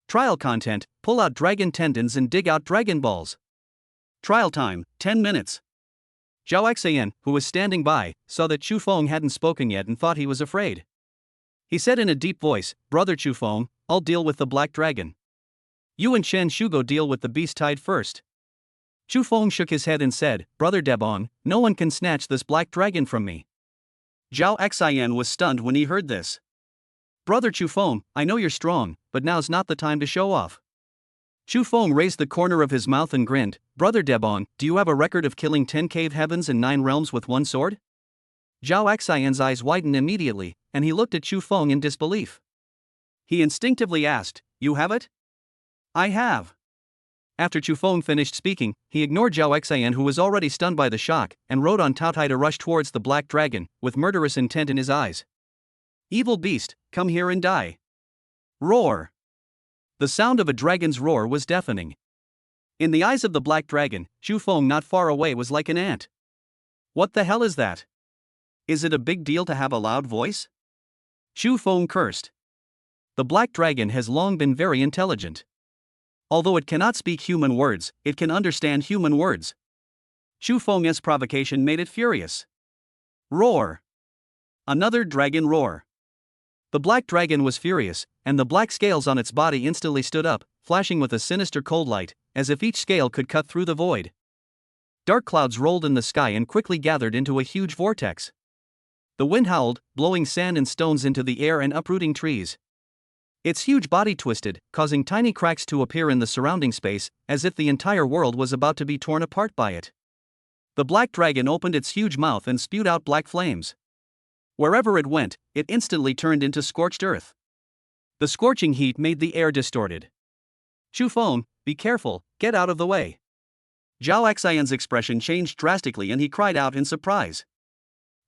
Trial content: pull out dragon tendons and dig out dragon balls. Trial time, 10 minutes. Zhao Xian, who was standing by, saw that Zhu Feng hadn't spoken yet and thought he was afraid. He said in a deep voice, Brother Zhu Feng, I'll deal with the black dragon. You and Shen Shugo deal with the beast tide first. Zhu Feng shook his head and said, Brother Debong, no one can snatch this black dragon from me. Zhao Xian was stunned when he heard this. Brother Zhu Feng, I know you're strong, but now's not the time to show off. Zhu Feng raised the corner of his mouth and grinned, Brother Debong, do you have a record of killing 10 cave heavens and 9 realms with one sword? Zhao Xian's eyes widened immediately, and he looked at Zhu Feng in disbelief. He instinctively asked, You have it? I have. After Zhu Feng finished speaking, he ignored Zhao Xian, who was already stunned by the shock, and rode on Taotai to rush towards the black dragon, with murderous intent in his eyes. Evil beast, come here and die. Roar! The sound of a dragon's roar was deafening. In the eyes of the black dragon, Zhu Feng not far away was like an ant. What the hell is that? Is it a big deal to have a loud voice? Zhu Feng cursed. The black dragon has long been very intelligent. Although it cannot speak human words, it can understand human words. Zhu Feng's provocation made it furious. Roar! Another dragon roar. The black dragon was furious, and the black scales on its body instantly stood up, flashing with a sinister cold light, as if each scale could cut through the void. Dark clouds rolled in the sky and quickly gathered into a huge vortex. The wind howled, blowing sand and stones into the air and uprooting trees. Its huge body twisted, causing tiny cracks to appear in the surrounding space, as if the entire world was about to be torn apart by it. The black dragon opened its huge mouth and spewed out black flames. Wherever it went, it instantly turned into scorched earth. The scorching heat made the air distorted. Zhu Feng, be careful, get out of the way. Zhao Xian's expression changed drastically and he cried out in surprise.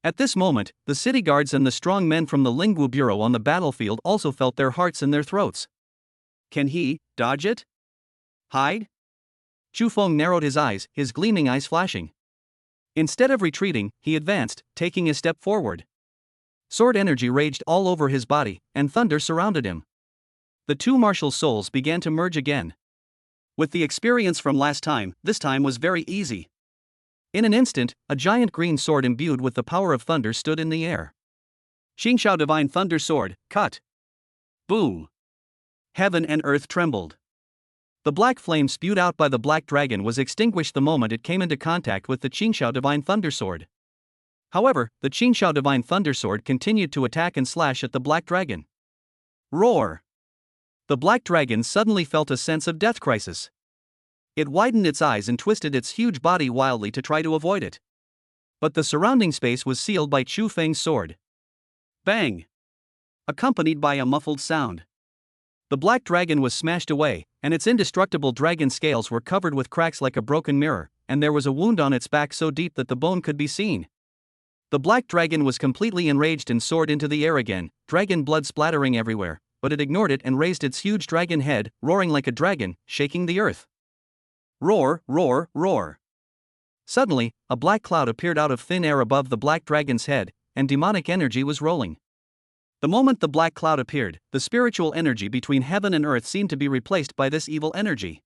At this moment, the city guards and the strong men from the Lingwu Bureau on the battlefield also felt their hearts in their throats. Can he dodge it? Hide? Zhu Feng narrowed his eyes, his gleaming eyes flashing. Instead of retreating, he advanced, taking a step forward. Sword energy raged all over his body, and thunder surrounded him. The two martial souls began to merge again. With the experience from last time, this time was very easy. In an instant, a giant green sword imbued with the power of thunder stood in the air. Xingxiao Divine Thunder Sword, cut! Boom! Heaven and earth trembled. The black flame spewed out by the black dragon was extinguished the moment it came into contact with the Xingxiao Divine Thunder Sword. However, the Xingxiao Divine Thunder Sword continued to attack and slash at the black dragon. Roar! The black dragon suddenly felt a sense of death crisis. It widened its eyes and twisted its huge body wildly to try to avoid it. But the surrounding space was sealed by Chu Feng's sword. Bang! Accompanied by a muffled sound. The black dragon was smashed away, and its indestructible dragon scales were covered with cracks like a broken mirror, and there was a wound on its back so deep that the bone could be seen. The black dragon was completely enraged and soared into the air again, dragon blood splattering everywhere, but it ignored it and raised its huge dragon head, roaring like a dragon, shaking the earth. Roar, roar, roar. Suddenly, a black cloud appeared out of thin air above the black dragon's head, and demonic energy was rolling. The moment the black cloud appeared, the spiritual energy between heaven and earth seemed to be replaced by this evil energy.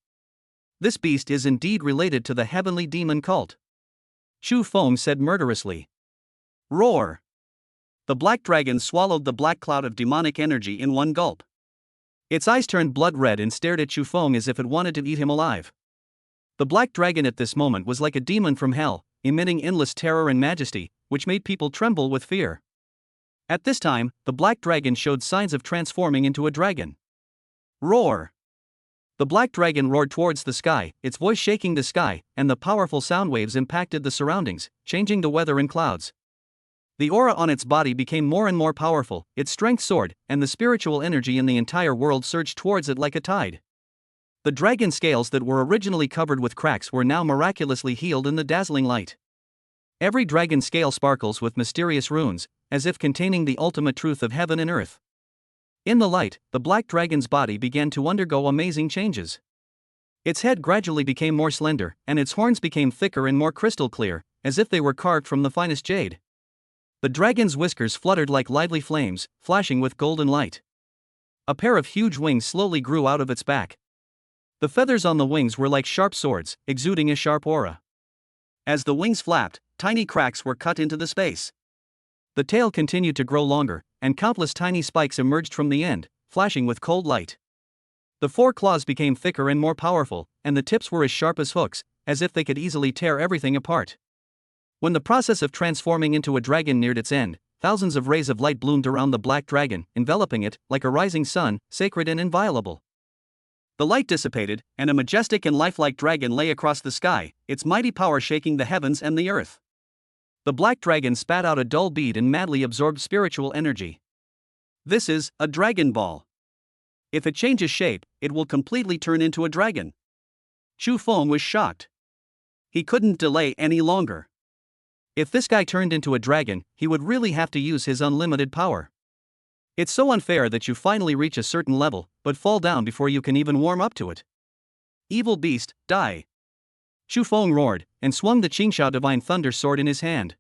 This beast is indeed related to the heavenly demon cult. Chu Feng said murderously. Roar! The black dragon swallowed the black cloud of demonic energy in one gulp. Its eyes turned blood red and stared at Chu Feng as if it wanted to eat him alive. The black dragon at this moment was like a demon from hell, emitting endless terror and majesty, which made people tremble with fear. At this time, the black dragon showed signs of transforming into a dragon. Roar! The black dragon roared towards the sky, its voice shaking the sky, and the powerful sound waves impacted the surroundings, changing the weather and clouds. The aura on its body became more and more powerful, its strength soared, and the spiritual energy in the entire world surged towards it like a tide. The dragon scales that were originally covered with cracks were now miraculously healed in the dazzling light. Every dragon scale sparkles with mysterious runes, as if containing the ultimate truth of heaven and earth. In the light, the black dragon's body began to undergo amazing changes. Its head gradually became more slender, and its horns became thicker and more crystal clear, as if they were carved from the finest jade. The dragon's whiskers fluttered like lively flames, flashing with golden light. A pair of huge wings slowly grew out of its back. The feathers on the wings were like sharp swords, exuding a sharp aura. As the wings flapped, tiny cracks were cut into the space. The tail continued to grow longer, and countless tiny spikes emerged from the end, flashing with cold light. The four claws became thicker and more powerful, and the tips were as sharp as hooks, as if they could easily tear everything apart. When the process of transforming into a dragon neared its end, thousands of rays of light bloomed around the black dragon, enveloping it, like a rising sun, sacred and inviolable. The light dissipated, and a majestic and lifelike dragon lay across the sky, its mighty power shaking the heavens and the earth. The black dragon spat out a dull bead and madly absorbed spiritual energy. This is a Dragon Ball. If it changes shape, it will completely turn into a dragon. Chu Feng was shocked. He couldn't delay any longer. If this guy turned into a dragon, he would really have to use his unlimited power. It's so unfair that you finally reach a certain level, but fall down before you can even warm up to it. Evil beast, die! Chu Feng roared, and swung the Qingxiao Divine Thunder Sword in his hand.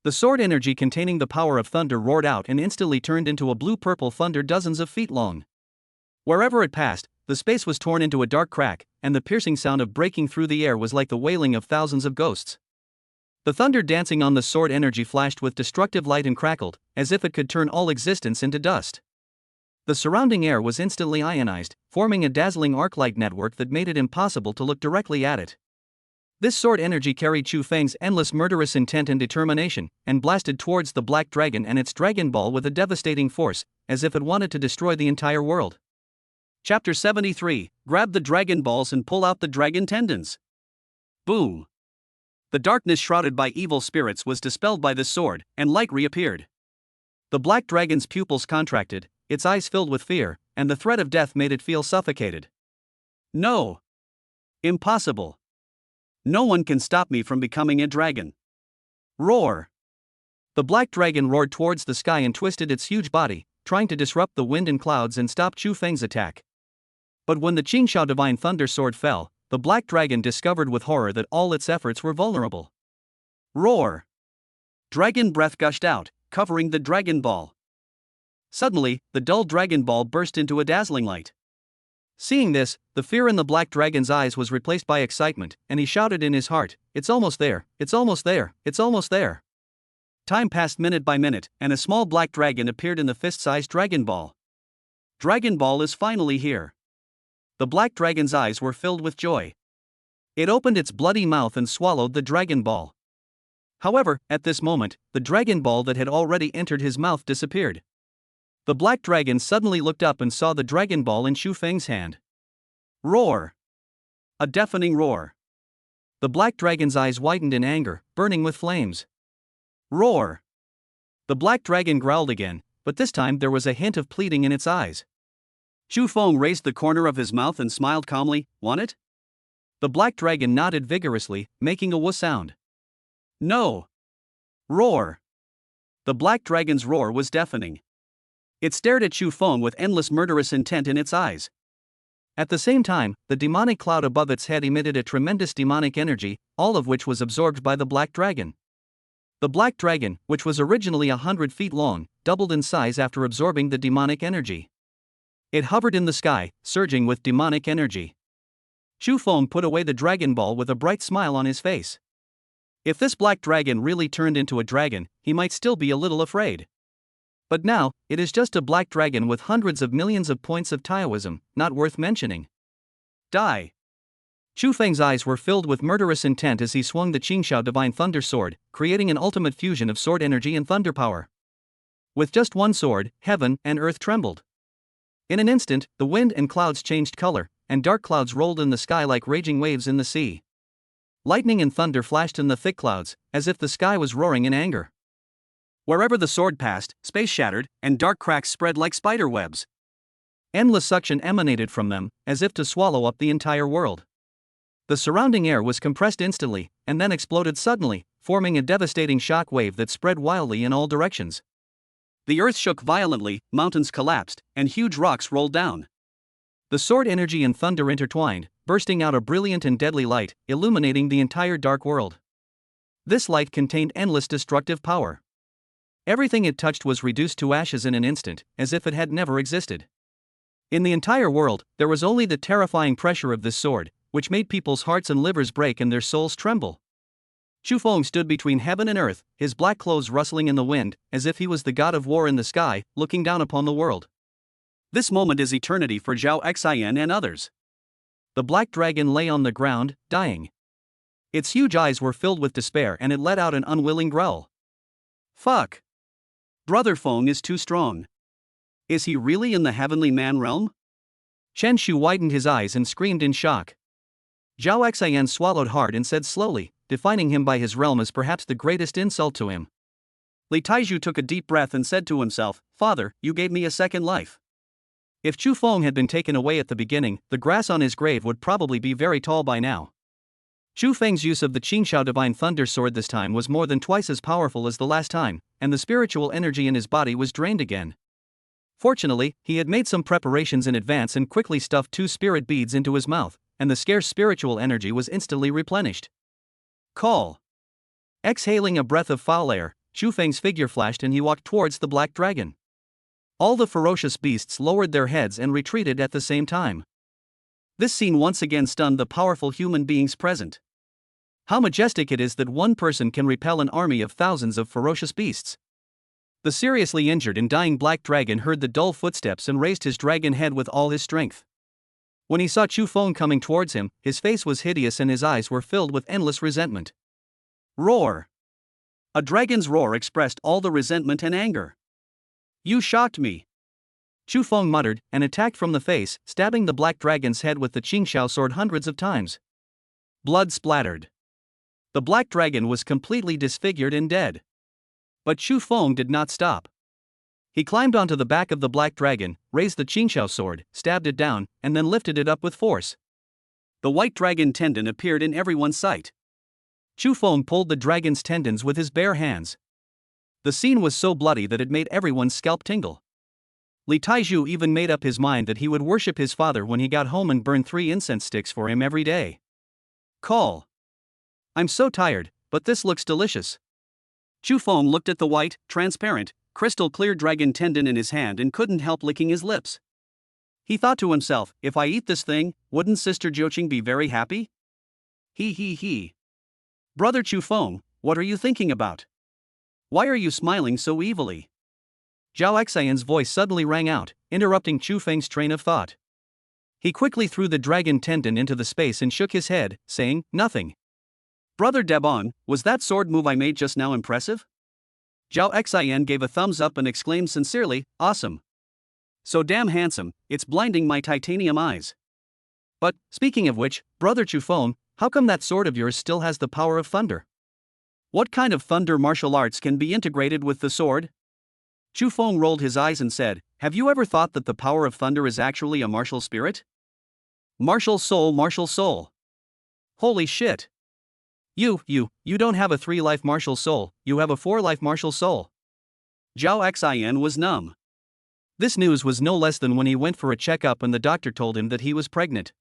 The sword energy containing the power of thunder roared out and instantly turned into a blue-purple thunder dozens of feet long. Wherever it passed, the space was torn into a dark crack, and the piercing sound of breaking through the air was like the wailing of thousands of ghosts. The thunder dancing on the sword energy flashed with destructive light and crackled, as if it could turn all existence into dust. The surrounding air was instantly ionized, forming a dazzling arc-light network that made it impossible to look directly at it. This sword energy carried Chu Feng's endless murderous intent and determination, and blasted towards the black dragon and its Dragon Ball with a devastating force, as if it wanted to destroy the entire world. Chapter 73, Grab the Dragon Balls and pull out the dragon tendons. Boom! The darkness shrouded by evil spirits was dispelled by the sword, and light reappeared. The black dragon's pupils contracted, its eyes filled with fear, and the threat of death made it feel suffocated. No! Impossible! No one can stop me from becoming a dragon. Roar! The black dragon roared towards the sky and twisted its huge body, trying to disrupt the wind and clouds and stop Chu Feng's attack. But when the Qingxiao Divine Thunder Sword fell, the black dragon discovered with horror that all its efforts were vulnerable. Roar! Dragon breath gushed out, covering the Dragon Ball. Suddenly, the dull Dragon Ball burst into a dazzling light. Seeing this, the fear in the black dragon's eyes was replaced by excitement, and he shouted in his heart, "It's almost there, it's almost there, it's almost there." Time passed minute by minute, and a small black dragon appeared in the fist-sized Dragon Ball. Dragon Ball is finally here. The black dragon's eyes were filled with joy. It opened its bloody mouth and swallowed the Dragon Ball. However, at this moment, the Dragon Ball that had already entered his mouth disappeared. The black dragon suddenly looked up and saw the Dragon Ball in Chu Feng's hand. Roar! A deafening roar. The black dragon's eyes widened in anger, burning with flames. Roar! The black dragon growled again, but this time there was a hint of pleading in its eyes. Chu Feng raised the corner of his mouth and smiled calmly. Want it? The black dragon nodded vigorously, making a woo sound. No! Roar! The black dragon's roar was deafening. It stared at Chu Feng with endless murderous intent in its eyes. At the same time, the demonic cloud above its head emitted a tremendous demonic energy, all of which was absorbed by the black dragon. The black dragon, which was originally 100 feet long, doubled in size after absorbing the demonic energy. It hovered in the sky, surging with demonic energy. Chu Feng put away the dragon ball with a bright smile on his face. If this black dragon really turned into a dragon, he might still be a little afraid. But now, it is just a black dragon with hundreds of millions of points of Taoism, not worth mentioning. Die! Chu Feng's eyes were filled with murderous intent as he swung the Qingxiao Divine Thunder Sword, creating an ultimate fusion of sword energy and thunder power. With just one sword, heaven and earth trembled. In an instant, the wind and clouds changed color, and dark clouds rolled in the sky like raging waves in the sea. Lightning and thunder flashed in the thick clouds, as if the sky was roaring in anger. Wherever the sword passed, space shattered, and dark cracks spread like spider webs. Endless suction emanated from them, as if to swallow up the entire world. The surrounding air was compressed instantly, and then exploded suddenly, forming a devastating shock wave that spread wildly in all directions. The earth shook violently, mountains collapsed, and huge rocks rolled down. The sword energy and thunder intertwined, bursting out a brilliant and deadly light, illuminating the entire dark world. This light contained endless destructive power. Everything it touched was reduced to ashes in an instant, as if it had never existed. In the entire world, there was only the terrifying pressure of this sword, which made people's hearts and livers break and their souls tremble. Chu Feng stood between heaven and earth, his black clothes rustling in the wind, as if he was the god of war in the sky, looking down upon the world. This moment is eternity for Zhao Xian and others. The black dragon lay on the ground, dying. Its huge eyes were filled with despair and it let out an unwilling growl. Fuck! Brother Feng is too strong. Is he really in the heavenly man realm? Chen Shu widened his eyes and screamed in shock. Zhao Xian swallowed hard and said slowly, defining him by his realm as perhaps the greatest insult to him. Li Taizhu took a deep breath and said to himself, Father, you gave me a second life. If Chu Feng had been taken away at the beginning, the grass on his grave would probably be very tall by now. Chu Feng's use of the Qingxiao Divine Thunder Sword this time was more than twice as powerful as the last time, and the spiritual energy in his body was drained again. Fortunately, he had made some preparations in advance and quickly stuffed 2 spirit beads into his mouth, and the scarce spiritual energy was instantly replenished. Call! Exhaling a breath of foul air, Chu Feng's figure flashed and he walked towards the black dragon. All the ferocious beasts lowered their heads and retreated at the same time. This scene once again stunned the powerful human beings present. How majestic it is that one person can repel an army of thousands of ferocious beasts. The seriously injured and dying black dragon heard the dull footsteps and raised his dragon head with all his strength. When he saw Chu Feng coming towards him, his face was hideous and his eyes were filled with endless resentment. Roar! A dragon's roar expressed all the resentment and anger. You shocked me. Chu Feng muttered and attacked from the face, stabbing the black dragon's head with the Qingxiao sword hundreds of times. Blood splattered. The black dragon was completely disfigured and dead. But Chu Feng did not stop. He climbed onto the back of the black dragon, raised the Qingxiao sword, stabbed it down, and then lifted it up with force. The white dragon tendon appeared in everyone's sight. Chu Feng pulled the dragon's tendons with his bare hands. The scene was so bloody that it made everyone's scalp tingle. Li Taizhu even made up his mind that he would worship his father when he got home and burn 3 incense sticks for him every day. Call! I'm so tired, but this looks delicious. Chu Feng looked at the white, transparent, crystal-clear dragon tendon in his hand and couldn't help licking his lips. He thought to himself, if I eat this thing, wouldn't Sister Jiuqing be very happy? He. Brother Chu Feng, what are you thinking about? Why are you smiling so evilly? Zhao Xian's voice suddenly rang out, interrupting Chu Feng's train of thought. He quickly threw the dragon tendon into the space and shook his head, saying, nothing. Brother Debon, was that sword move I made just now impressive? Zhao Xian gave a thumbs up and exclaimed sincerely, awesome. So damn handsome, it's blinding my titanium eyes. But, speaking of which, Brother Chufeng, how come that sword of yours still has the power of thunder? What kind of thunder martial arts can be integrated with the sword? Chufeng rolled his eyes and said, have you ever thought that the power of thunder is actually a martial spirit? Martial soul, martial soul. Holy shit. You don't have a 3-life martial soul, you have a 4-life martial soul. Zhao Xian was numb. This news was no less than when he went for a checkup and the doctor told him that he was pregnant.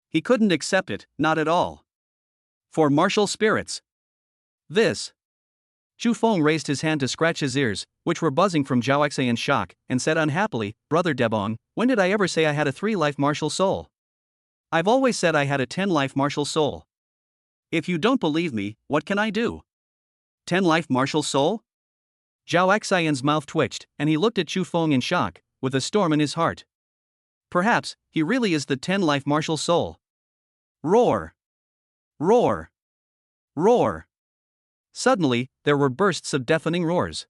He couldn't accept it, not at all. For martial spirits. This. Chufeng raised his hand to scratch his ears, which were buzzing from Zhao Xian's shock, and said unhappily, Brother Debong, when did I ever say I had a 3-life martial soul? I've always said I had a 10-life martial soul. If you don't believe me, what can I do? 10-life martial soul? Zhao Xian's mouth twitched, and he looked at Chufeng in shock, with a storm in his heart. Perhaps, he really is the 10-life martial soul. Roar! Roar! Roar! Suddenly, there were bursts of deafening roars.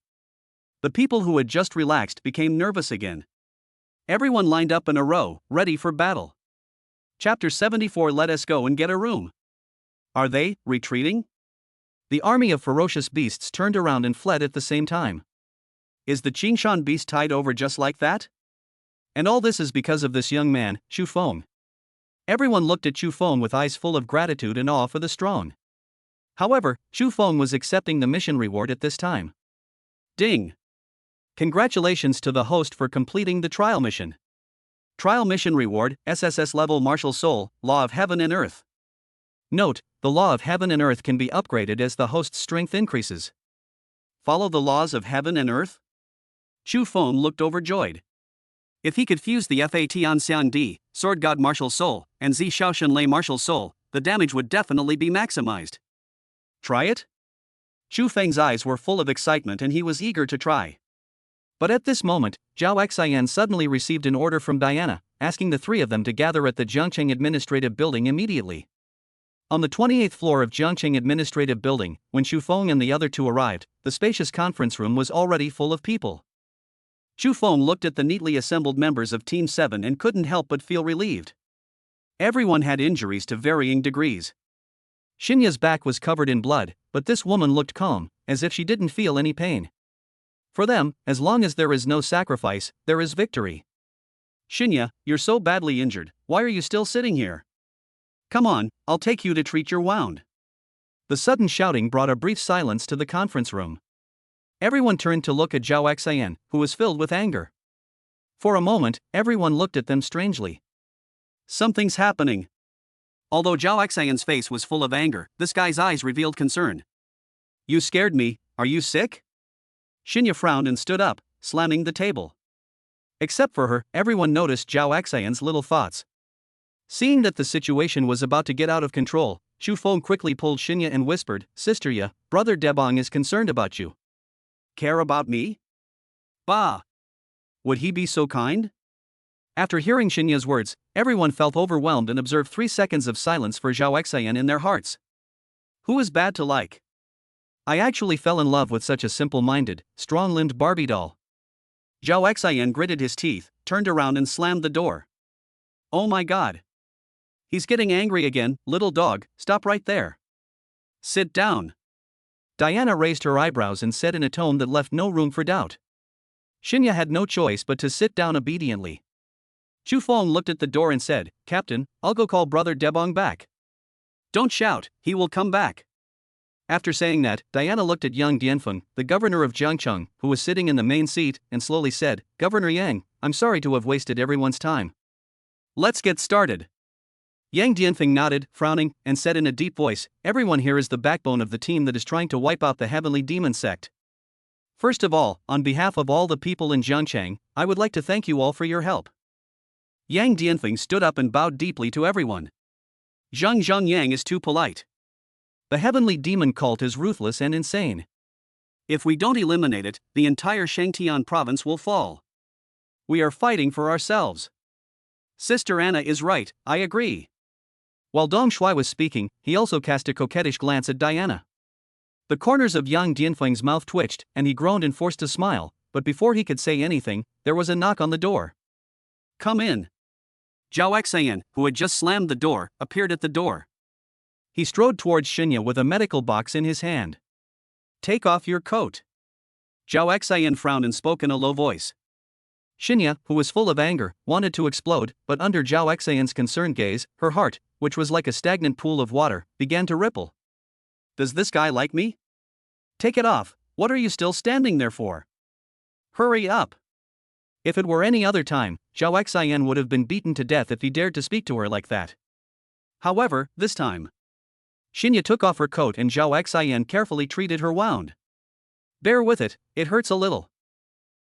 The people who had just relaxed became nervous again. Everyone lined up in a row, ready for battle. Chapter 74. Let us go and get a room. Are they retreating? The army of ferocious beasts turned around and fled at the same time. Is the Qingshan beast tied over just like that? And all this is because of this young man, Chufeng. Everyone looked at Chufeng with eyes full of gratitude and awe for the strong. However, Chufeng was accepting the mission reward at this time. Ding! Congratulations to the host for completing the trial mission. Trial mission reward, SSS level martial soul, law of heaven and earth. Note, the law of heaven and earth can be upgraded as the host's strength increases. Follow the laws of heaven and earth? Chufeng looked overjoyed. If he could fuse the Fa Tianxiang Di, Sword God martial soul, and Zi Shaoshan Lei martial soul, the damage would definitely be maximized. Try it? Chufeng's eyes were full of excitement and he was eager to try. But at this moment, Zhao Xian suddenly received an order from Diana, asking the three of them to gather at the Jiangcheng Administrative Building immediately. On the 28th floor of Jiangcheng Administrative Building, when Chufeng and the other two arrived, the spacious conference room was already full of people. Chufeng looked at the neatly assembled members of Team 7 and couldn't help but feel relieved. Everyone had injuries to varying degrees. Xinya's back was covered in blood, but this woman looked calm, as if she didn't feel any pain. For them, as long as there is no sacrifice, there is victory. Xinya, you're so badly injured, why are you still sitting here? Come on, I'll take you to treat your wound. The sudden shouting brought a brief silence to the conference room. Everyone turned to look at Zhao Xian, who was filled with anger. For a moment, everyone looked at them strangely. Something's happening. Although Zhao Xian's face was full of anger, this guy's eyes revealed concern. You scared me, are you sick? Xinya frowned and stood up, slamming the table. Except for her, everyone noticed Zhao Xian's little thoughts. Seeing that the situation was about to get out of control, Chufeng quickly pulled Xinya and whispered, Sister Ya, Brother Debong is concerned about you. Care about me? Bah! Would he be so kind? After hearing Xinya's words, everyone felt overwhelmed and observed 3 seconds of silence for Zhao Xian in their hearts. Who is bad to like? I actually fell in love with such a simple-minded, strong-limbed Barbie doll. Zhao Xian gritted his teeth, turned around and slammed the door. Oh my god! He's getting angry again, little dog, stop right there. Sit down. Diana raised her eyebrows and said in a tone that left no room for doubt. Xinya had no choice but to sit down obediently. Chufeng looked at the door and said, Captain, I'll go call Brother Debong back. Don't shout, he will come back. After saying that, Diana looked at Yang Dianfeng, the governor of Jiangcheng, who was sitting in the main seat, and slowly said, Governor Yang, I'm sorry to have wasted everyone's time. Let's get started. Yang Dianfeng nodded, frowning, and said in a deep voice, Everyone here is the backbone of the team that is trying to wipe out the heavenly demon sect. First of all, on behalf of all the people in Jiangcheng, I would like to thank you all for your help. Yang Dianfeng stood up and bowed deeply to everyone. Zhang Yang is too polite. The heavenly demon cult is ruthless and insane. If we don't eliminate it, the entire Shangtian province will fall. We are fighting for ourselves. Sister Anna is right, I agree. While Dong Shui was speaking, he also cast a coquettish glance at Diana. The corners of Yang Dianfeng's mouth twitched, and he groaned and forced a smile, but before he could say anything, there was a knock on the door. Come in. Zhao Xian, who had just slammed the door, appeared at the door. He strode towards Shinya with a medical box in his hand. Take off your coat. Zhao Xian frowned and spoke in a low voice. Shinya, who was full of anger, wanted to explode, but under Zhao Xian's concerned gaze, her heart, which was like a stagnant pool of water, began to ripple. Does this guy like me? Take it off, what are you still standing there for? Hurry up. If it were any other time, Zhao Xian would have been beaten to death if he dared to speak to her like that. However, this time, Shinya took off her coat and Zhao Xian carefully treated her wound. Bear with it, it hurts a little.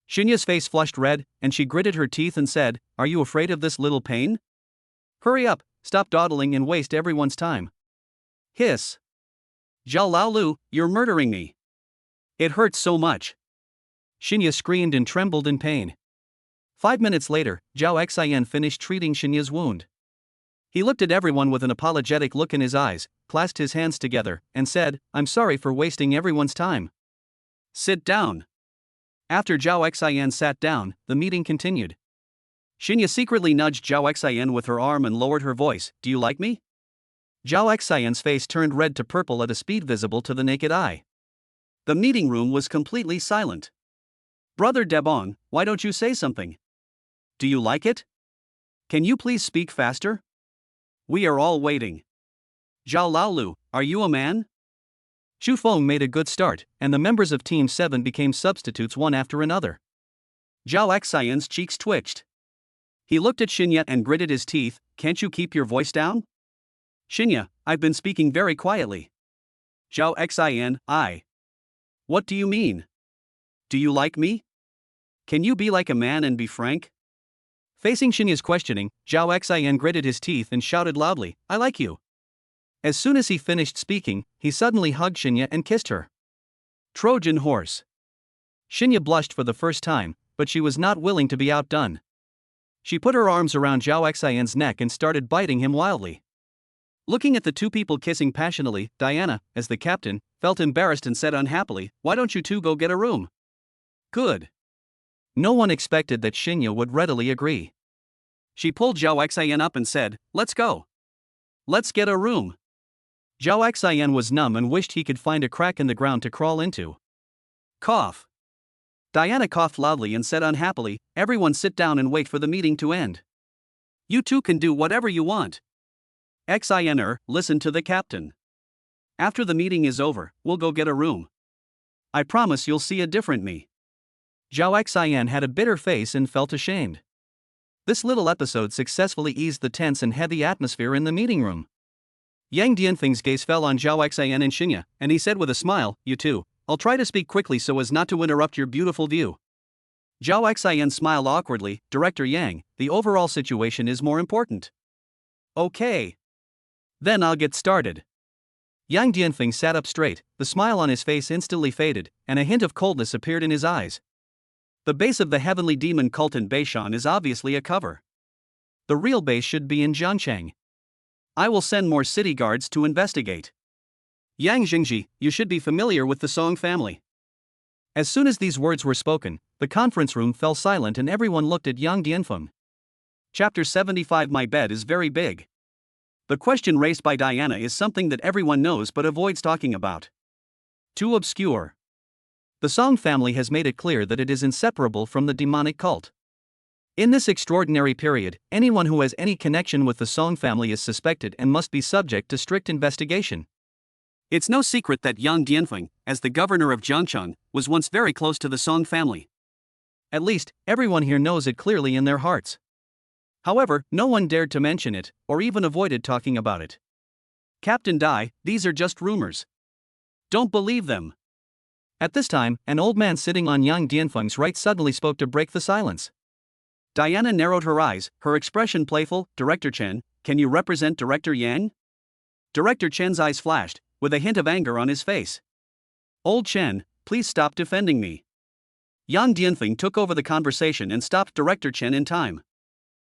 Shinya's face flushed red, and she gritted her teeth and said, Are you afraid of this little pain? Hurry up, stop dawdling and waste everyone's time. Hiss. Zhao Laolu, you're murdering me. It hurts so much. Shinya screamed and trembled in pain. 5 minutes later, Zhao Xian finished treating Shinya's wound. He looked at everyone with an apologetic look in his eyes, clasped his hands together, and said, I'm sorry for wasting everyone's time. Sit down. After Zhao Xian sat down, the meeting continued. Shinya secretly nudged Zhao Xian with her arm and lowered her voice, Do you like me? Zhao Xian's face turned red to purple at a speed visible to the naked eye. The meeting room was completely silent. Brother Debong, why don't you say something? Do you like it? Can you please speak faster? We are all waiting. Zhao Laolu, are you a man? Xu Feng made a good start, and the members of Team 7 became substitutes one after another. Zhao Xian's cheeks twitched. He looked at Shinya and gritted his teeth, Can't you keep your voice down? Shinya, I've been speaking very quietly. Zhao Xian, What do you mean? Do you like me? Can you be like a man and be frank? Facing Shinya's questioning, Zhao Xian gritted his teeth and shouted loudly, I like you. As soon as he finished speaking, he suddenly hugged Shinya and kissed her. Trojan horse. Shinya blushed for the first time, but she was not willing to be outdone. She put her arms around Zhao Xian's neck and started biting him wildly. Looking at the two people kissing passionately, Diana, as the captain, felt embarrassed and said unhappily, Why don't you two go get a room? Good. No one expected that Shinya would readily agree. She pulled Zhao Xian up and said, Let's go. Let's get a room. Zhao Xian was numb and wished he could find a crack in the ground to crawl into. Cough. Diana coughed loudly and said unhappily, Everyone sit down and wait for the meeting to end. You two can do whatever you want. Xiner, listen to the captain. After the meeting is over, we'll go get a room. I promise you'll see a different me. Zhao Xian had a bitter face and felt ashamed. This little episode successfully eased the tense and heavy atmosphere in the meeting room. Yang Dianfeng's gaze fell on Zhao Xian and Shinya, and he said with a smile, You two, I'll try to speak quickly so as not to interrupt your beautiful view. Zhao Xian smiled awkwardly, Director Yang, the overall situation is more important. Okay. Then I'll get started. Yang Dianfeng sat up straight, the smile on his face instantly faded, and a hint of coldness appeared in his eyes. The base of the heavenly demon cult in Beishan is obviously a cover. The real base should be in Jiangcheng. I will send more city guards to investigate. Yang Jingji, you should be familiar with the Song family. As soon as these words were spoken, the conference room fell silent and everyone looked at Yang Dianfeng. Chapter 75 My bed is very big. The question raised by Diana is something that everyone knows but avoids talking about. Too obscure. The Song family has made it clear that it is inseparable from the demonic cult. In this extraordinary period, anyone who has any connection with the Song family is suspected and must be subject to strict investigation. It's no secret that Yang Dianfeng, as the governor of Jiangcheng, was once very close to the Song family. At least, everyone here knows it clearly in their hearts. However, no one dared to mention it, or even avoided talking about it. Captain Dai, these are just rumors. Don't believe them. At this time, an old man sitting on Yang Dianfeng's right suddenly spoke to break the silence. Diana narrowed her eyes, her expression playful. Director Chen, can you represent Director Yang? Director Chen's eyes flashed, with a hint of anger on his face. Old Chen, please stop defending me. Yang Dianfeng took over the conversation and stopped Director Chen in time.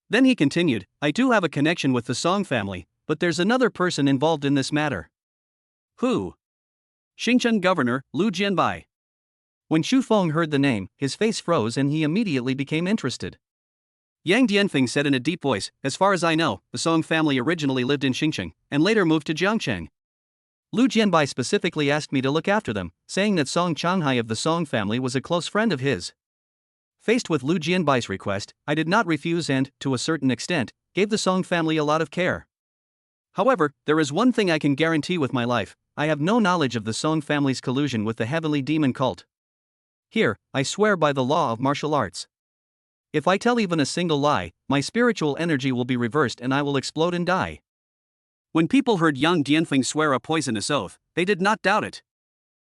Then he continued, I do have a connection with the Song family, but there's another person involved in this matter. Who? Xingchen Governor, Lu Jianbai. When Xu Feng heard the name, his face froze and he immediately became interested. Yang Dianfeng said in a deep voice, as far as I know, the Song family originally lived in Xinjiang, and later moved to Jiangcheng. Lu Jianbai specifically asked me to look after them, saying that Song Changhai of the Song family was a close friend of his. Faced with Lu Jianbai's request, I did not refuse and, to a certain extent, gave the Song family a lot of care. However, there is one thing I can guarantee with my life: I have no knowledge of the Song family's collusion with the heavenly demon cult. Here, I swear by the law of martial arts. If I tell even a single lie, my spiritual energy will be reversed and I will explode and die. When people heard Yang Dianfeng swear a poisonous oath, they did not doubt it.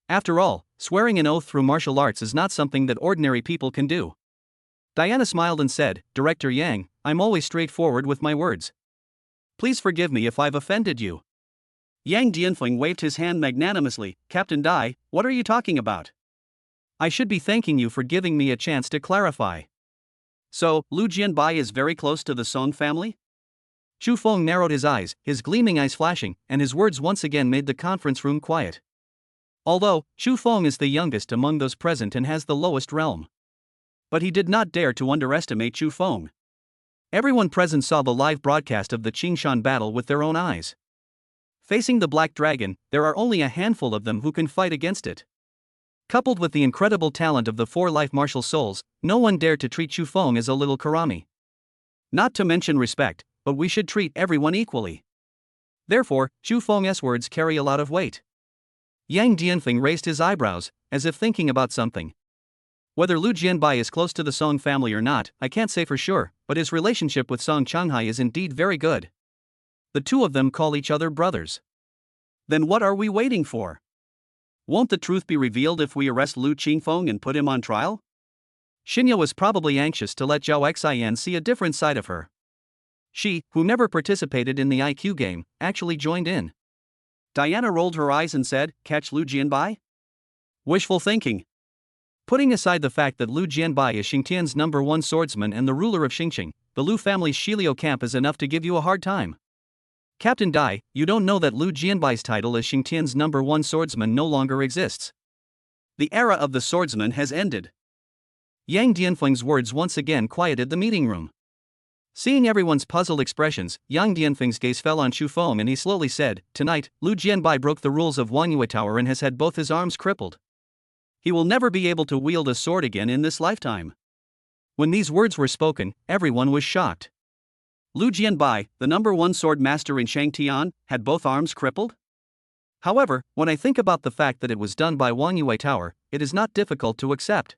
After all, swearing an oath through martial arts is not something that ordinary people can do. Diana smiled and said, Director Yang, I'm always straightforward with my words. Please forgive me if I've offended you. Yang Dianfeng waved his hand magnanimously. Captain Dai, what are you talking about? I should be thanking you for giving me a chance to clarify. So, Lu Jianbai is very close to the Song family? Chu Feng narrowed his eyes, his gleaming eyes flashing, and his words once again made the conference room quiet. Although, Chu Feng is the youngest among those present and has the lowest realm. But he did not dare to underestimate Chu Feng. Everyone present saw the live broadcast of the Qingshan battle with their own eyes. Facing the Black Dragon, there are only a handful of them who can fight against it. Coupled with the incredible talent of the 4 life martial souls, no one dared to treat Chu Feng as a little Karami. Not to mention respect, but we should treat everyone equally. Therefore, Chu Feng's words carry a lot of weight. Yang Dianfeng raised his eyebrows, as if thinking about something. Whether Lu Jianbai is close to the Song family or not, I can't say for sure, but his relationship with Song Changhai is indeed very good. The two of them call each other brothers. Then what are we waiting for? Won't the truth be revealed if we arrest Lu Qingfeng and put him on trial? Xinya was probably anxious to let Zhao Xian see a different side of her. She, who never participated in the IQ game, actually joined in. Diana rolled her eyes and said, Catch Lu Jianbai? Wishful thinking. Putting aside the fact that Lu Jianbai is Xingtian's #1 swordsman and the ruler of Xingqing, the Lu family's Shilio camp is enough to give you a hard time. Captain Dai, you don't know that Lu Jianbai's title as Xingtian's #1 swordsman no longer exists. The era of the swordsman has ended. Yang Dianfeng's words once again quieted the meeting room. Seeing everyone's puzzled expressions, Yang Dianfeng's gaze fell on Chu Feng and he slowly said, Tonight, Lu Jianbai broke the rules of Wangyue Tower and has had both his arms crippled. He will never be able to wield a sword again in this lifetime. When these words were spoken, everyone was shocked. Lu Jianbai, the #1 sword master in Shangtian, had both arms crippled? However, when I think about the fact that it was done by Wangyue Tower, it is not difficult to accept.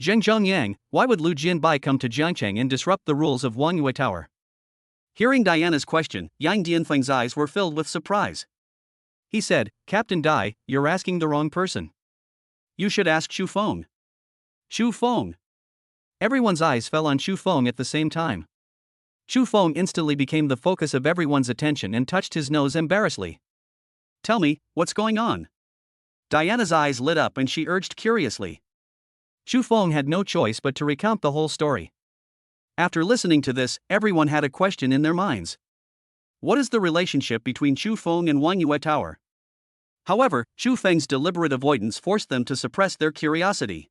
Zheng Yang, why would Lu Jianbai come to Jiangcheng and disrupt the rules of Wangyue Tower? Hearing Diana's question, Yang Dianfeng's eyes were filled with surprise. He said, Captain Dai, you're asking the wrong person. You should ask Chu Feng. Chu Feng. Everyone's eyes fell on Chu Feng at the same time. Chu Feng instantly became the focus of everyone's attention and touched his nose embarrassedly. Tell me, what's going on? Diana's eyes lit up and she urged curiously. Chu Feng had no choice but to recount the whole story. After listening to this, everyone had a question in their minds. What is the relationship between Chu Feng and Wangyue Tower? However, Chu Feng's deliberate avoidance forced them to suppress their curiosity.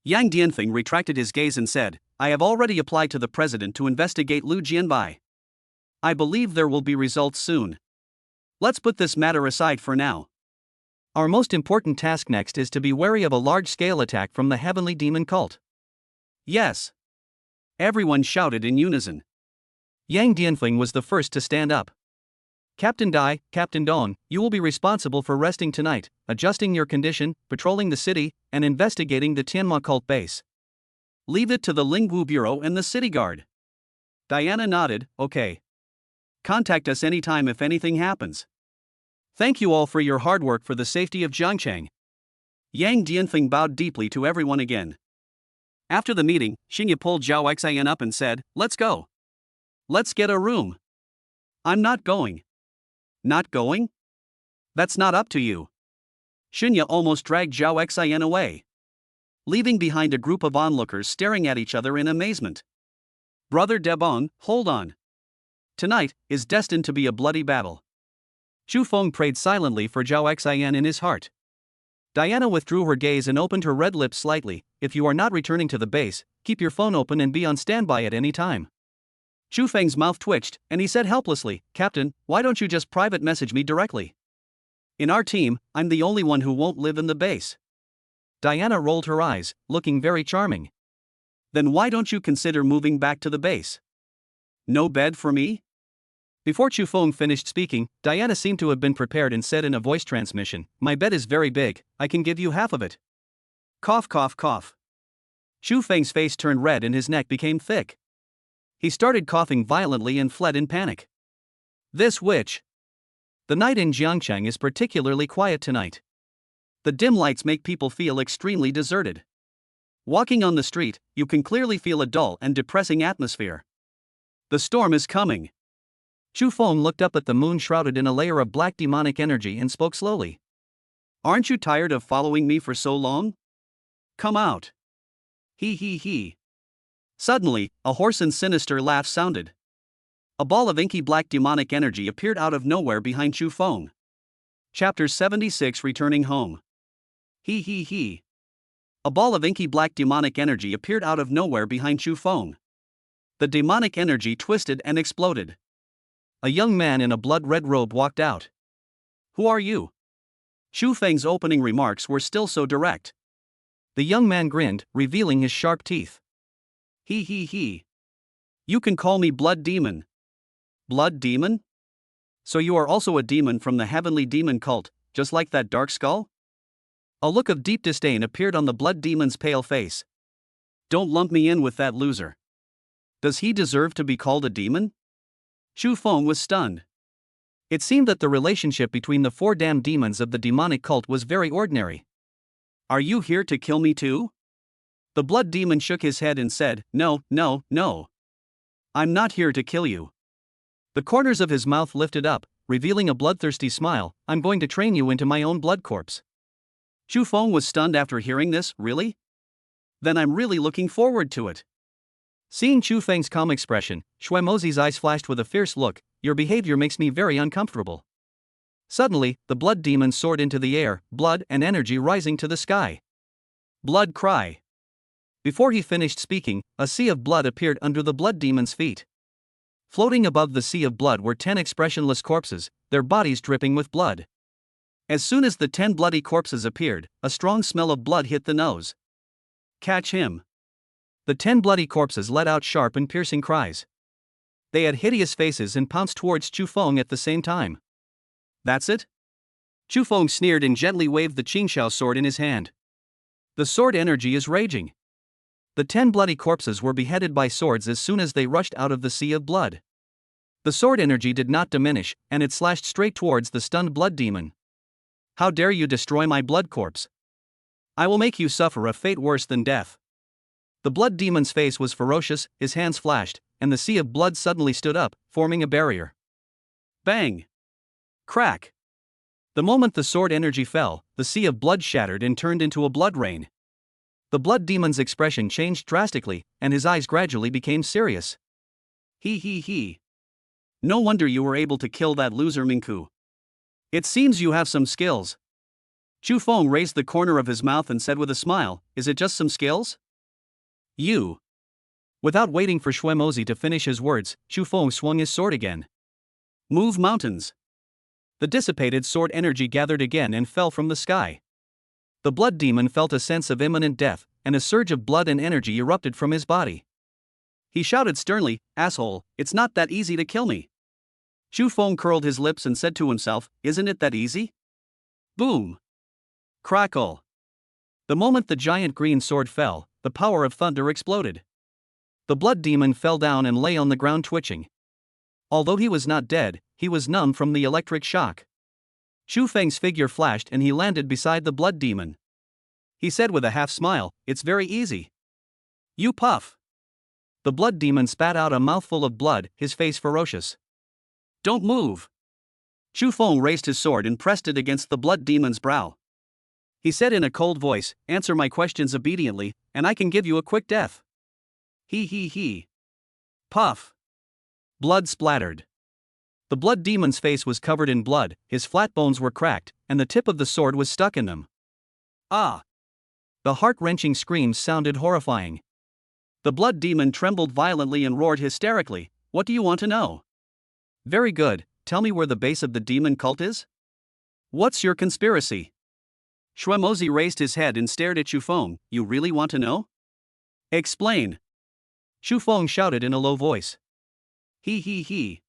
Yang Dianfeng retracted his gaze and said, I have already applied to the president to investigate Lu Jianbai. I believe there will be results soon. Let's put this matter aside for now. Our most important task next is to be wary of a large-scale attack from the heavenly demon cult. Yes. Everyone shouted in unison. Yang Dianfeng was the first to stand up. Captain Dai, Captain Dong, you will be responsible for resting tonight, adjusting your condition, patrolling the city, and investigating the Tianma cult base. Leave it to the Lingwu Bureau and the City Guard. Diana nodded, okay. Contact us anytime if anything happens. Thank you all for your hard work for the safety of Jiangcheng. Yang Dianfeng bowed deeply to everyone again. After the meeting, Xingye pulled Zhao Xian up and said, Let's go. Let's get a room. I'm not going. Not going? That's not up to you. Xingye almost dragged Zhao Xian away, leaving behind a group of onlookers staring at each other in amazement. Brother Debong, hold on. Tonight is destined to be a bloody battle. Chu Feng prayed silently for Zhao Xian in his heart. Diana withdrew her gaze and opened her red lips slightly. If you are not returning to the base, keep your phone open and be on standby at any time. Chu Feng's mouth twitched, and he said helplessly, Captain, why don't you just private message me directly? In our team, I'm the only one who won't live in the base. Diana rolled her eyes, looking very charming. Then why don't you consider moving back to the base? No bed for me? Before Chu Feng finished speaking, Diana seemed to have been prepared and said in a voice transmission, my bed is very big, I can give you half of it. Cough cough cough. Chu Feng's face turned red and his neck became thick. He started coughing violently and fled in panic. This witch. The night in Jiangcheng is particularly quiet tonight. The dim lights make people feel extremely deserted. Walking on the street, you can clearly feel a dull and depressing atmosphere. The storm is coming. Chu Feng looked up at the moon shrouded in a layer of black demonic energy and spoke slowly. Aren't you tired of following me for so long? Come out. He. Suddenly, a hoarse and sinister laugh sounded. A ball of inky black demonic energy appeared out of nowhere behind Chu Feng. Chapter 76 Returning Home. He. A ball of inky black demonic energy appeared out of nowhere behind Chu Feng. The demonic energy twisted and exploded. A young man in a blood-red robe walked out. Who are you? Chu Feng's opening remarks were still so direct. The young man grinned, revealing his sharp teeth. He. You can call me Blood Demon. Blood Demon? So you are also a demon from the Heavenly Demon cult, just like that dark skull? A look of deep disdain appeared on the Blood Demon's pale face. Don't lump me in with that loser. Does he deserve to be called a demon? Chu Feng was stunned. It seemed that the relationship between the four damned demons of the demonic cult was very ordinary. Are you here to kill me too? The Blood Demon shook his head and said, No. I'm not here to kill you. The corners of his mouth lifted up, revealing a bloodthirsty smile. I'm going to train you into my own blood corpse. Chu Feng was stunned after hearing this. Really? Then I'm really looking forward to it. Seeing Chu Feng's calm expression, Shui Mozi's eyes flashed with a fierce look. Your behavior makes me very uncomfortable. Suddenly, the Blood Demon soared into the air, blood and energy rising to the sky. Blood cry. Before he finished speaking, a sea of blood appeared under the Blood Demon's feet. Floating above the sea of blood were 10 expressionless corpses, their bodies dripping with blood. As soon as the 10 bloody corpses appeared, a strong smell of blood hit the nose. Catch him. The 10 bloody corpses let out sharp and piercing cries. They had hideous faces and pounced towards Chu Feng at the same time. That's it? Chu Feng sneered and gently waved the Qingxiao sword in his hand. The sword energy is raging. The 10 bloody corpses were beheaded by swords as soon as they rushed out of the sea of blood. The sword energy did not diminish, and it slashed straight towards the stunned Blood Demon. How dare you destroy my blood corpse? I will make you suffer a fate worse than death. The Blood Demon's face was ferocious, his hands flashed, and the sea of blood suddenly stood up, forming a barrier. Bang! Crack! The moment the sword energy fell, the sea of blood shattered and turned into a blood rain. The Blood Demon's expression changed drastically, and his eyes gradually became serious. He. No wonder you were able to kill that loser Mingku. It seems you have some skills. Chu Feng raised the corner of his mouth and said with a smile, Is it just some skills? You. Without waiting for Shui Mozi to finish his words, Chu Feng swung his sword again. Move mountains. The dissipated sword energy gathered again and fell from the sky. The Blood Demon felt a sense of imminent death, and a surge of blood and energy erupted from his body. He shouted sternly, Asshole, it's not that easy to kill me. Chu Feng curled his lips and said to himself, Isn't it that easy? Boom! Crackle! The moment the giant green sword fell, the power of thunder exploded. The Blood Demon fell down and lay on the ground twitching. Although he was not dead, he was numb from the electric shock. Chu Feng's figure flashed and he landed beside the Blood Demon. He said with a half smile, It's very easy. You puff. The Blood Demon spat out a mouthful of blood, his face ferocious. Don't move. Chu Feng raised his sword and pressed it against the Blood Demon's brow. He said in a cold voice, Answer my questions obediently, and I can give you a quick death. He. Puff. Blood splattered. The Blood Demon's face was covered in blood, his flat bones were cracked, and the tip of the sword was stuck in them. Ah! The heart-wrenching screams sounded horrifying. The blood demon trembled violently and roared hysterically, "What do you want to know?" "Very good, tell me where the base of the demon cult is? What's your conspiracy?" Shwemozi raised his head and stared at Shufeng. "You really want to know? Explain." Shufeng shouted in a low voice. "He he he."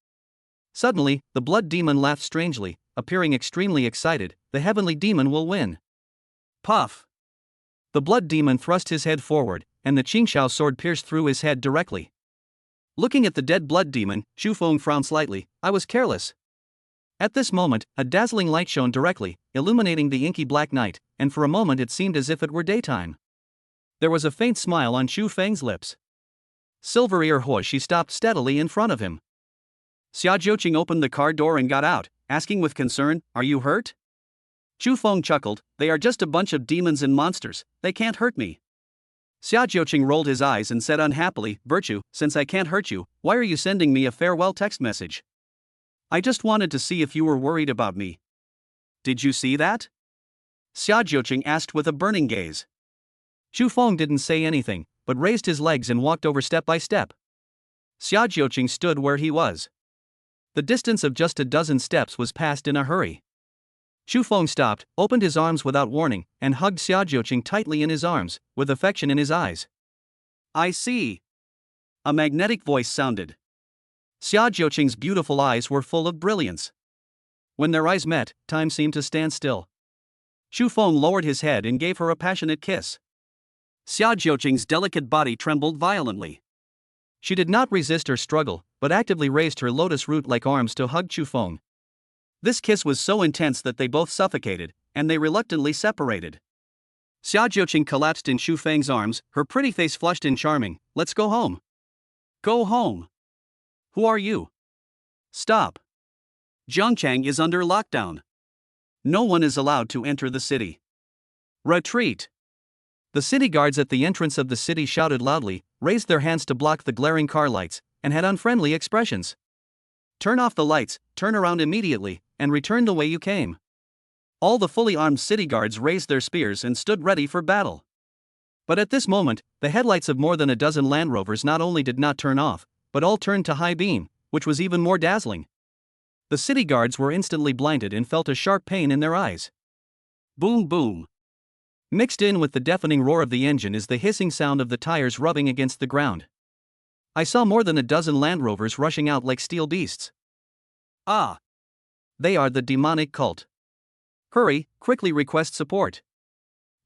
Suddenly, the blood demon laughed strangely, appearing extremely excited. "The heavenly demon will win." Puff! The blood demon thrust his head forward, and the Qingxiao sword pierced through his head directly. Looking at the dead blood demon, Shufeng frowned slightly. "I was careless." At this moment, a dazzling light shone directly, illuminating the inky black night, and for a moment it seemed as if it were daytime. There was a faint smile on Xu Feng's lips. Silver Ear She stopped steadily in front of him. Xia Jiuqing opened the car door and got out, asking with concern, "Are you hurt?" Xu Feng chuckled, "They are just a bunch of demons and monsters, they can't hurt me." Xia Jiuqing rolled his eyes and said unhappily, "Virtue, since I can't hurt you, why are you sending me a farewell text message?" "I just wanted to see if you were worried about me." "Did you see that?" Xia Jiuqing asked with a burning gaze. Xu Feng didn't say anything, but raised his legs and walked over step by step. Xia Jiuqing stood where he was. The distance of just a dozen steps was passed in a hurry. Xu Feng stopped, opened his arms without warning, and hugged Xia Jiuqing tightly in his arms, with affection in his eyes. "I see." A magnetic voice sounded. Xia Jiuqing's beautiful eyes were full of brilliance. When their eyes met, time seemed to stand still. Xu Feng lowered his head and gave her a passionate kiss. Xia Jiuqing's delicate body trembled violently. She did not resist or struggle, but actively raised her lotus root-like arms to hug Xu Feng. This kiss was so intense that they both suffocated, and they reluctantly separated. Xia Jiuqing collapsed in Xu Feng's arms, her pretty face flushed and charming. "Let's go home." "Go home? Who are you?" "Stop. Zhongchang is under lockdown. No one is allowed to enter the city. Retreat." The city guards at the entrance of the city shouted loudly, raised their hands to block the glaring car lights, and had unfriendly expressions. "Turn off the lights, turn around immediately, and return the way you came." All the fully armed city guards raised their spears and stood ready for battle. But at this moment, the headlights of more than a dozen Land Rovers not only did not turn off, but all turned to high beam, which was even more dazzling. The city guards were instantly blinded and felt a sharp pain in their eyes. Boom boom. Mixed in with the deafening roar of the engine is the hissing sound of the tires rubbing against the ground. I saw more than a dozen Land Rovers rushing out like steel beasts. Ah! They are the demonic cult. Hurry, quickly request support.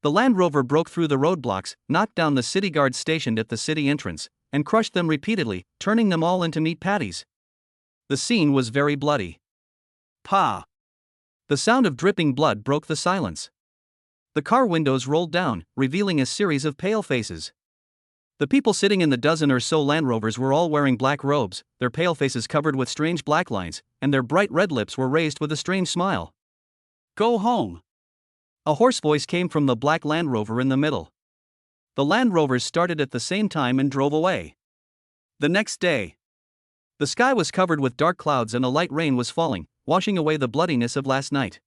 The Land Rover broke through the roadblocks, knocked down the city guards stationed at the city entrance, and crushed them repeatedly, turning them all into meat patties. The scene was very bloody. Pa! The sound of dripping blood broke the silence. The car windows rolled down, revealing a series of pale faces. The people sitting in the dozen or so Land Rovers were all wearing black robes, their pale faces covered with strange black lines, and their bright red lips were raised with a strange smile. "Go home." A hoarse voice came from the black Land Rover in the middle. The Land Rovers started at the same time and drove away. The next day, the sky was covered with dark clouds and a light rain was falling, washing away the bloodiness of last night.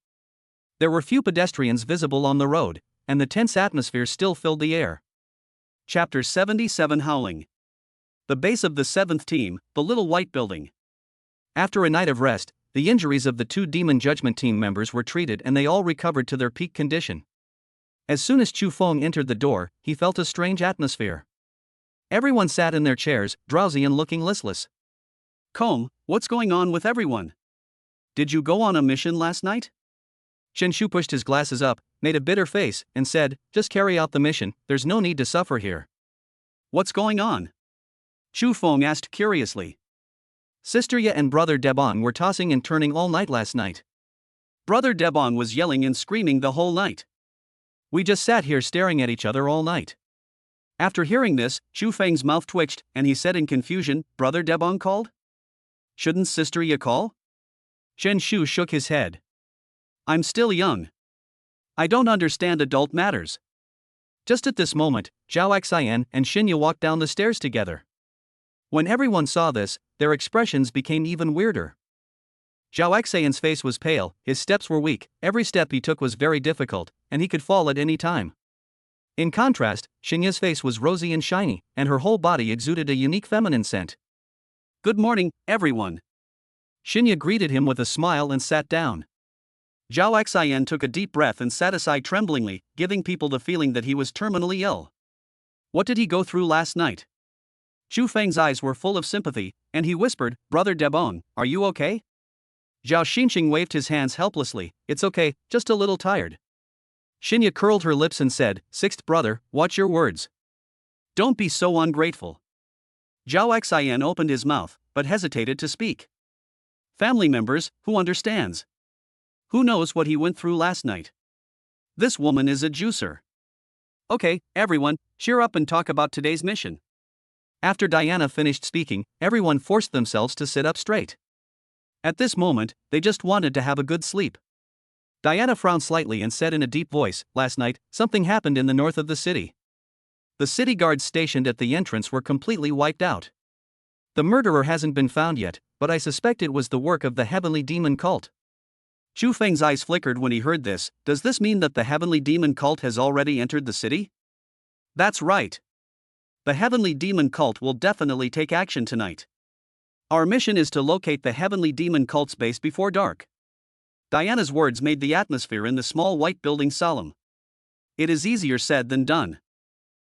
There were few pedestrians visible on the road, and the tense atmosphere still filled the air. Chapter 77 Howling. The base of the 7th team, the little white building. After a night of rest, the injuries of the 2 Demon Judgment Team members were treated and they all recovered to their peak condition. As soon as Chu Feng entered the door, he felt a strange atmosphere. Everyone sat in their chairs, drowsy and looking listless. "Combe, what's going on with everyone? Did you go on a mission last night?" Shen Shu pushed his glasses up, made a bitter face, and said, "Just carry out the mission, there's no need to suffer here." "What's going on?" Chu Feng asked curiously. "Sister Ye and Brother Debon were tossing and turning all night last night. Brother Debon was yelling and screaming the whole night. We just sat here staring at each other all night." After hearing this, Chu Feng's mouth twitched, and he said in confusion, "Brother Debon called? Shouldn't Sister Ye call?" Shen Shu shook his head. "I'm still young. I don't understand adult matters." Just at this moment, Zhao Xian and Shinya walked down the stairs together. When everyone saw this, their expressions became even weirder. Zhao Xian's face was pale, his steps were weak, every step he took was very difficult, and he could fall at any time. In contrast, Xinya's face was rosy and shiny, and her whole body exuded a unique feminine scent. "Good morning, everyone." Xinya greeted him with a smile and sat down. Zhao Xian took a deep breath and sat aside tremblingly, giving people the feeling that he was terminally ill. What did he go through last night? Chu Feng's eyes were full of sympathy, and he whispered, "Brother Debong, are you okay?" Zhao Xinqing waved his hands helplessly, "It's okay, just a little tired." Xinya curled her lips and said, "Sixth brother, watch your words. Don't be so ungrateful." Zhao Xian opened his mouth, but hesitated to speak. Family members, who understands? Who knows what he went through last night? This woman is a juicer. Okay, everyone, cheer up and talk about today's mission. After Diana finished speaking, everyone forced themselves to sit up straight. At this moment, they just wanted to have a good sleep. Diana frowned slightly and said in a deep voice, "Last night, something happened in the north of the city. The city guards stationed at the entrance were completely wiped out. The murderer hasn't been found yet, but I suspect it was the work of the heavenly demon cult." Chu Feng's eyes flickered when he heard this. Does this mean that the heavenly demon cult has already entered the city? That's right. The heavenly demon cult will definitely take action tonight. Our mission is to locate the heavenly demon cult's base before dark. Diana's words made the atmosphere in the small white building solemn. It is easier said than done.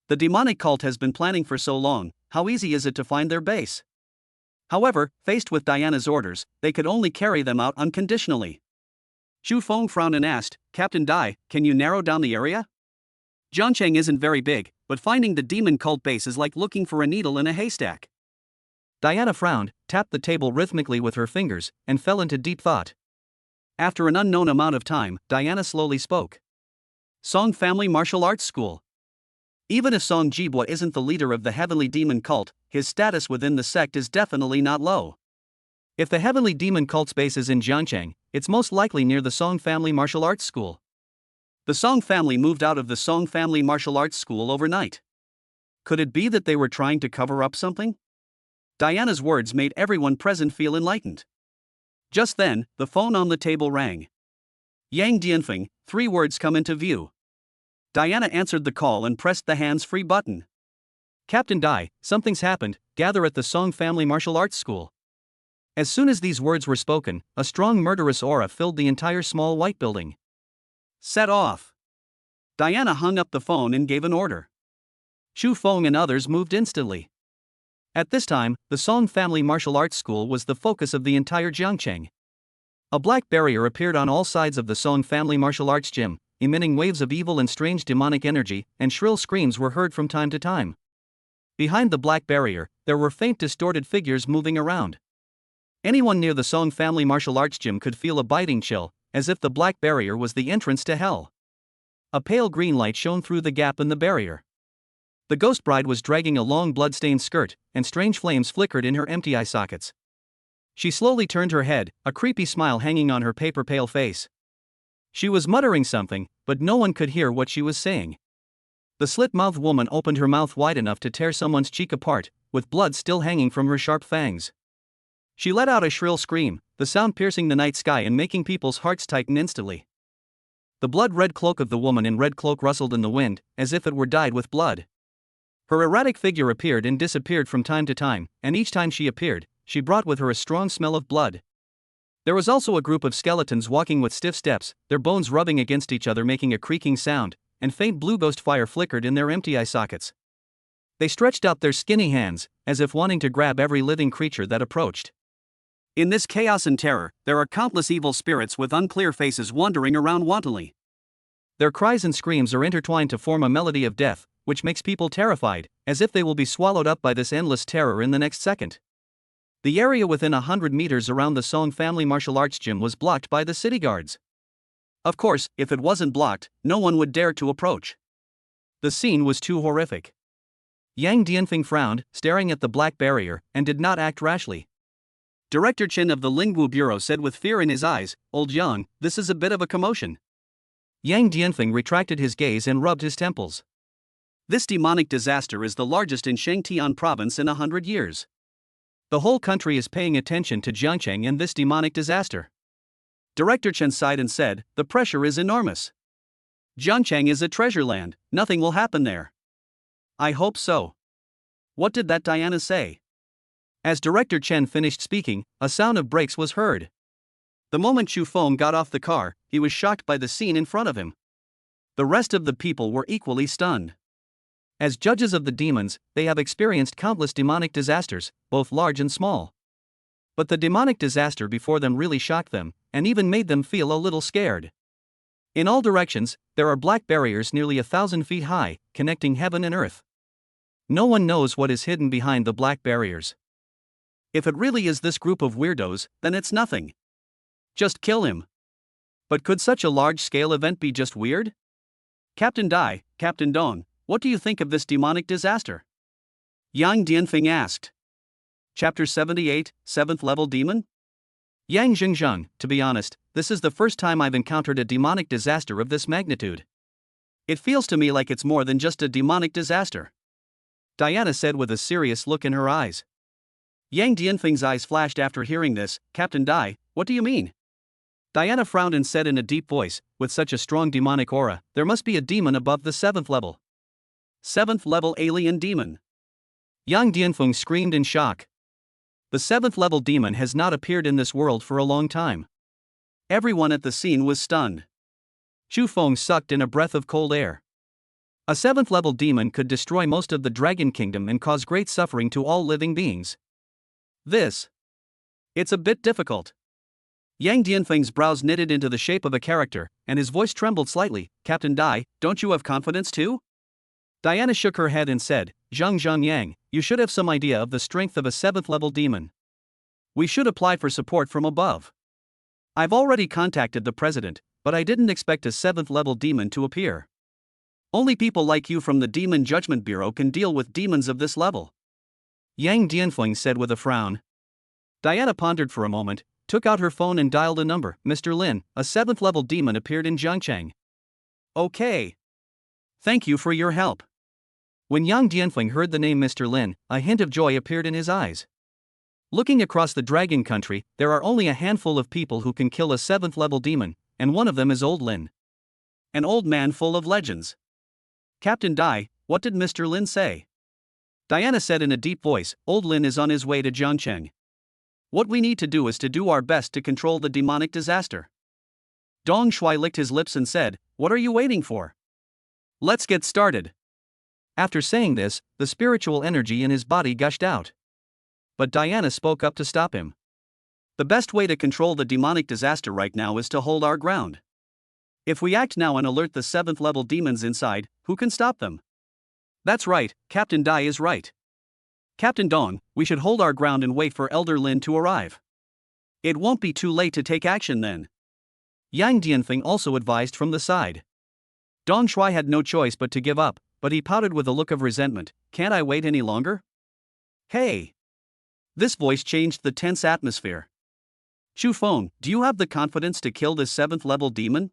The demonic cult has been planning for so long, how easy is it to find their base? However, faced with Diana's orders, they could only carry them out unconditionally. Chu Feng frowned and asked, "Captain Dai, can you narrow down the area? Jiangcheng isn't very big, but finding the demon cult base is like looking for a needle in a haystack." Diana frowned, tapped the table rhythmically with her fingers, and fell into deep thought. After an unknown amount of time, Diana slowly spoke. Song Family Martial Arts School. Even if Song Jibwa isn't the leader of the heavenly demon cult, his status within the sect is definitely not low. If the heavenly demon cult's base is in Jiangcheng, it's most likely near the Song Family Martial Arts School. The Song family moved out of the Song Family Martial Arts School overnight. Could it be that they were trying to cover up something? Diana's words made everyone present feel enlightened. Just then, the phone on the table rang. Yang Dianfeng, 3 words come into view. Diana answered the call and pressed the hands-free button. Captain Dai, something's happened, gather at the Song Family Martial Arts School. As soon as these words were spoken, a strong murderous aura filled the entire small white building. Set off. Diana hung up the phone and gave an order. Chu Feng and others moved instantly. At this time, the Song Family Martial Arts School was the focus of the entire Jiangcheng. A black barrier appeared on all sides of the Song Family Martial Arts gym, emitting waves of evil and strange demonic energy, and shrill screams were heard from time to time. Behind the black barrier, there were faint distorted figures moving around. Anyone near the Song Family Martial Arts gym could feel a biting chill, as if the black barrier was the entrance to hell. A pale green light shone through the gap in the barrier. The ghost bride was dragging a long blood-stained skirt, and strange flames flickered in her empty eye sockets. She slowly turned her head, a creepy smile hanging on her paper-pale face. She was muttering something, but no one could hear what she was saying. The slit-mouthed woman opened her mouth wide enough to tear someone's cheek apart, with blood still hanging from her sharp fangs. She let out a shrill scream, the sound piercing the night sky and making people's hearts tighten instantly. The blood-red cloak of the woman in red cloak rustled in the wind, as if it were dyed with blood. Her erratic figure appeared and disappeared from time to time, and each time she appeared, she brought with her a strong smell of blood. There was also a group of skeletons walking with stiff steps, their bones rubbing against each other making a creaking sound, and faint blue ghost fire flickered in their empty eye sockets. They stretched out their skinny hands, as if wanting to grab every living creature that approached. In this chaos and terror, there are countless evil spirits with unclear faces wandering around wantonly. Their cries and screams are intertwined to form a melody of death, which makes people terrified, as if they will be swallowed up by this endless terror in the next second. The area within 100 meters around the Song Family Martial Arts Gym was blocked by the city guards. Of course, if it wasn't blocked, no one would dare to approach. The scene was too horrific. Yang Dianfeng frowned, staring at the black barrier, and did not act rashly. Director Chen of the Lingwu Bureau said with fear in his eyes, "Old Yang, this is a bit of a commotion." Yang Dianfeng retracted his gaze and rubbed his temples. This demonic disaster is the largest in Shangtian province in 100 years. The whole country is paying attention to Jiangcheng and this demonic disaster. Director Chen sighed and said, "The pressure is enormous. Jiangcheng is a treasure land, nothing will happen there." "I hope so." "What did that Diana say?" As Director Chen finished speaking, a sound of brakes was heard. The moment Chu Feng got off the car, he was shocked by the scene in front of him. The rest of the people were equally stunned. As judges of the demons, they have experienced countless demonic disasters, both large and small. But the demonic disaster before them really shocked them, and even made them feel a little scared. In all directions, there are black barriers nearly 1,000 feet high, connecting heaven and earth. No one knows what is hidden behind the black barriers. If it really is this group of weirdos, then it's nothing. Just kill him. But could such a large-scale event be just weird? Captain Dai, Captain Dong, what do you think of this demonic disaster? Yang Dianfeng asked. Chapter 78, 7th Level Demon? Yang Xingzheng, to be honest, this is the first time I've encountered a demonic disaster of this magnitude. It feels to me like it's more than just a demonic disaster. Diana said with a serious look in her eyes. Yang Dianfeng's eyes flashed after hearing this. Captain Dai, what do you mean? Diana frowned and said in a deep voice, with such a strong demonic aura, there must be a demon above the 7th level. 7th level alien demon. Yang Dianfeng screamed in shock. The 7th level demon has not appeared in this world for a long time. Everyone at the scene was stunned. Chu Feng sucked in a breath of cold air. A 7th level demon could destroy most of the Dragon Kingdom and cause great suffering to all living beings. It's a bit difficult. Yang Dianfeng's brows knitted into the shape of a character, and his voice trembled slightly. Captain Dai, don't you have confidence too? Diana shook her head and said, Zhang Yang, you should have some idea of the strength of a 7th level demon. We should apply for support from above. I've already contacted the president, but I didn't expect a 7th level demon to appear. Only people like you from the Demon Judgment Bureau can deal with demons of this level. Yang Dianfeng said with a frown. Diana pondered for a moment, took out her phone and dialed a number. Mr. Lin, a 7th level demon appeared in Jiangcheng. Okay. Thank you for your help. When Yang Dianfeng heard the name Mr. Lin, a hint of joy appeared in his eyes. Looking across the Dragon Country, there are only a handful of people who can kill a 7th level demon, and one of them is Old Lin. An old man full of legends. Captain Dai, what did Mr. Lin say? Diana said in a deep voice, Old Lin is on his way to Jiangcheng. What we need to do is to do our best to control the demonic disaster. Dong Shui licked his lips and said, what are you waiting for? Let's get started. After saying this, the spiritual energy in his body gushed out. But Diana spoke up to stop him. The best way to control the demonic disaster right now is to hold our ground. If we act now and alert the 7th level demons inside, who can stop them? That's right, Captain Dai is right. Captain Dong, we should hold our ground and wait for Elder Lin to arrive. It won't be too late to take action then. Yang Dianfeng also advised from the side. Dong Shui had no choice but to give up, but he pouted with a look of resentment. Can't I wait any longer? Hey! This voice changed the tense atmosphere. Chu Feng, do you have the confidence to kill this 7th level demon?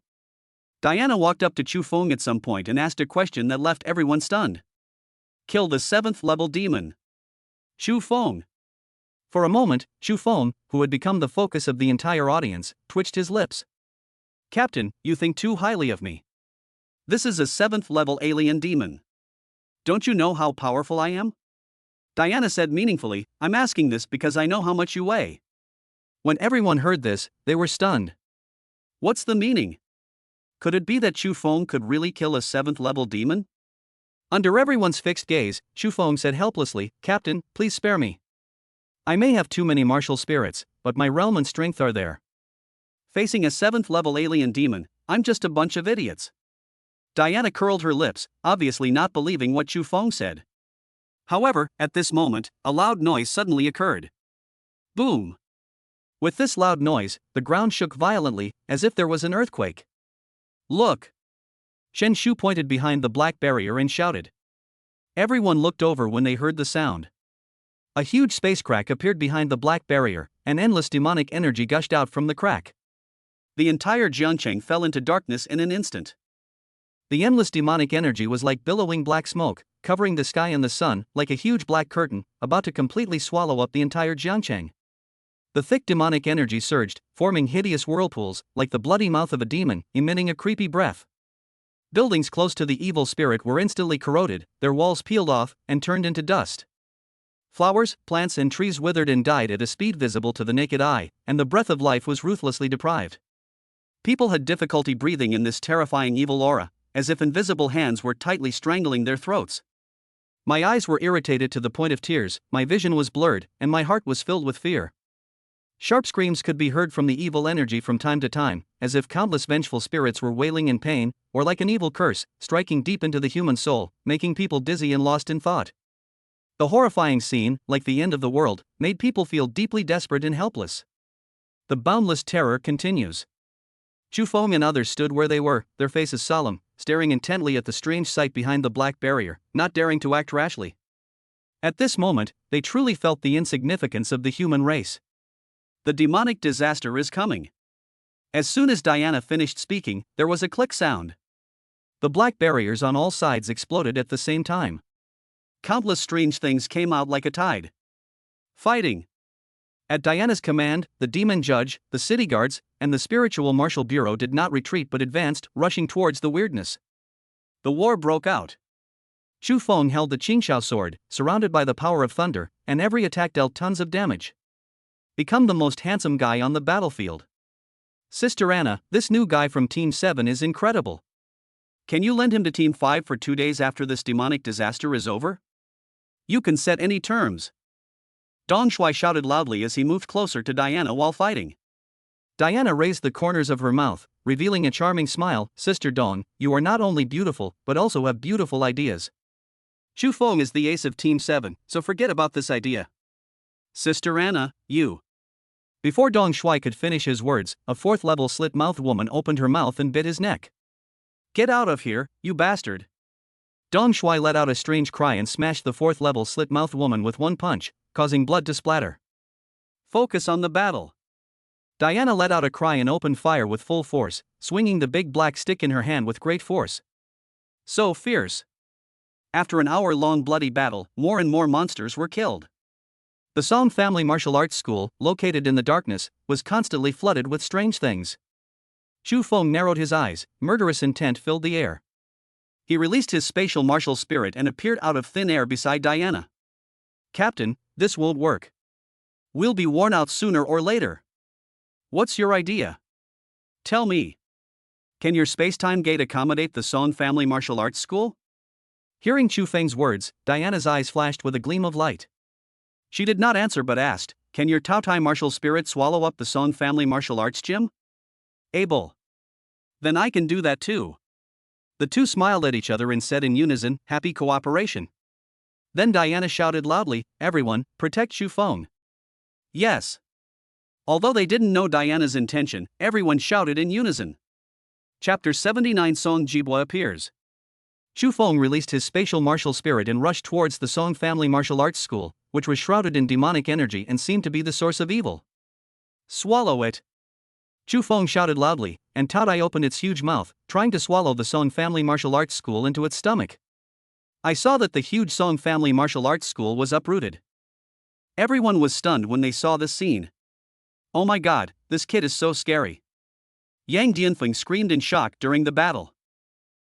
Diana walked up to Chu Feng at some point and asked a question that left everyone stunned. Kill the 7th level demon. Chu Feng. For a moment, Chu Feng, who had become the focus of the entire audience, twitched his lips. Captain, you think too highly of me. This is a 7th level alien demon. Don't you know how powerful I am? Diana said meaningfully, I'm asking this because I know how much you weigh. When everyone heard this, they were stunned. What's the meaning? Could it be that Chu Feng could really kill a 7th level demon? Under everyone's fixed gaze, Chu Feng said helplessly, Captain, please spare me. I may have too many martial spirits, but my realm and strength are there. Facing a 7th level alien demon, I'm just a bunch of idiots. Diana curled her lips, obviously not believing what Chu Feng said. However, at this moment, a loud noise suddenly occurred. Boom! With this loud noise, the ground shook violently, as if there was an earthquake. Look! Shen Shu pointed behind the black barrier and shouted. Everyone looked over when they heard the sound. A huge space crack appeared behind the black barrier, and endless demonic energy gushed out from the crack. The entire Jiangcheng fell into darkness in an instant. The endless demonic energy was like billowing black smoke, covering the sky and the sun, like a huge black curtain, about to completely swallow up the entire Jiangcheng. The thick demonic energy surged, forming hideous whirlpools, like the bloody mouth of a demon, emitting a creepy breath. Buildings close to the evil spirit were instantly corroded, their walls peeled off and turned into dust. Flowers, plants, and trees withered and died at a speed visible to the naked eye, and the breath of life was ruthlessly deprived. People had difficulty breathing in this terrifying evil aura, as if invisible hands were tightly strangling their throats. My eyes were irritated to the point of tears, my vision was blurred, and my heart was filled with fear. Sharp screams could be heard from the evil energy from time to time, as if countless vengeful spirits were wailing in pain, or like an evil curse, striking deep into the human soul, making people dizzy and lost in thought. The horrifying scene, like the end of the world, made people feel deeply desperate and helpless. The boundless terror continues. Chu Feng and others stood where they were, their faces solemn, staring intently at the strange sight behind the black barrier, not daring to act rashly. At this moment, they truly felt the insignificance of the human race. The demonic disaster is coming. As soon as Diana finished speaking, there was a click sound. The black barriers on all sides exploded at the same time. Countless strange things came out like a tide. Fighting. At Diana's command, the demon judge, the city guards, and the spiritual martial bureau did not retreat but advanced, rushing towards the weirdness. The war broke out. Chu Feng held the Qingxiao sword, surrounded by the power of thunder, and every attack dealt tons of damage. Become the most handsome guy on the battlefield. Sister Anna, this new guy from Team 7 is incredible. Can you lend him to Team 5 for 2 days after this demonic disaster is over? You can set any terms. Dong Shui shouted loudly as he moved closer to Diana while fighting. Diana raised the corners of her mouth, revealing a charming smile. Sister Dong, you are not only beautiful, but also have beautiful ideas. Chu Feng is the ace of Team 7, so forget about this idea. Sister Anna, you. Before Dong Shui could finish his words, a fourth-level slit-mouthed woman opened her mouth and bit his neck. Get out of here, you bastard. Dong Shui let out a strange cry and smashed the fourth-level slit-mouthed woman with one punch, causing blood to splatter. Focus on the battle. Diana let out a cry and opened fire with full force, swinging the big black stick in her hand with great force. So fierce. After an hour-long bloody battle, more and more monsters were killed. The Song Family Martial Arts School, located in the darkness, was constantly flooded with strange things. Chu Feng narrowed his eyes, murderous intent filled the air. He released his spatial martial spirit and appeared out of thin air beside Diana. Captain, this won't work. We'll be worn out sooner or later. What's your idea? Tell me. Can your space-time gate accommodate the Song Family Martial Arts School? Hearing Chu Feng's words, Diana's eyes flashed with a gleam of light. She did not answer but asked, can your Taotai martial spirit swallow up the Song Family Martial Arts Gym? Able. Then I can do that too. The two smiled at each other and said in unison, happy cooperation. Then Diana shouted loudly, everyone, protect Chu Feng. Yes. Although they didn't know Diana's intention, everyone shouted in unison. Chapter 79 Song Jibwa appears. Chu Feng released his spatial martial spirit and rushed towards the Song Family Martial Arts School, which was shrouded in demonic energy and seemed to be the source of evil. Swallow it. Chu Feng shouted loudly, and Taotai opened its huge mouth, trying to swallow the Song Family Martial Arts School into its stomach. I saw that the huge Song Family Martial Arts School was uprooted. Everyone was stunned when they saw this scene. Oh my god, this kid is so scary. Yang Dianfeng screamed in shock during the battle.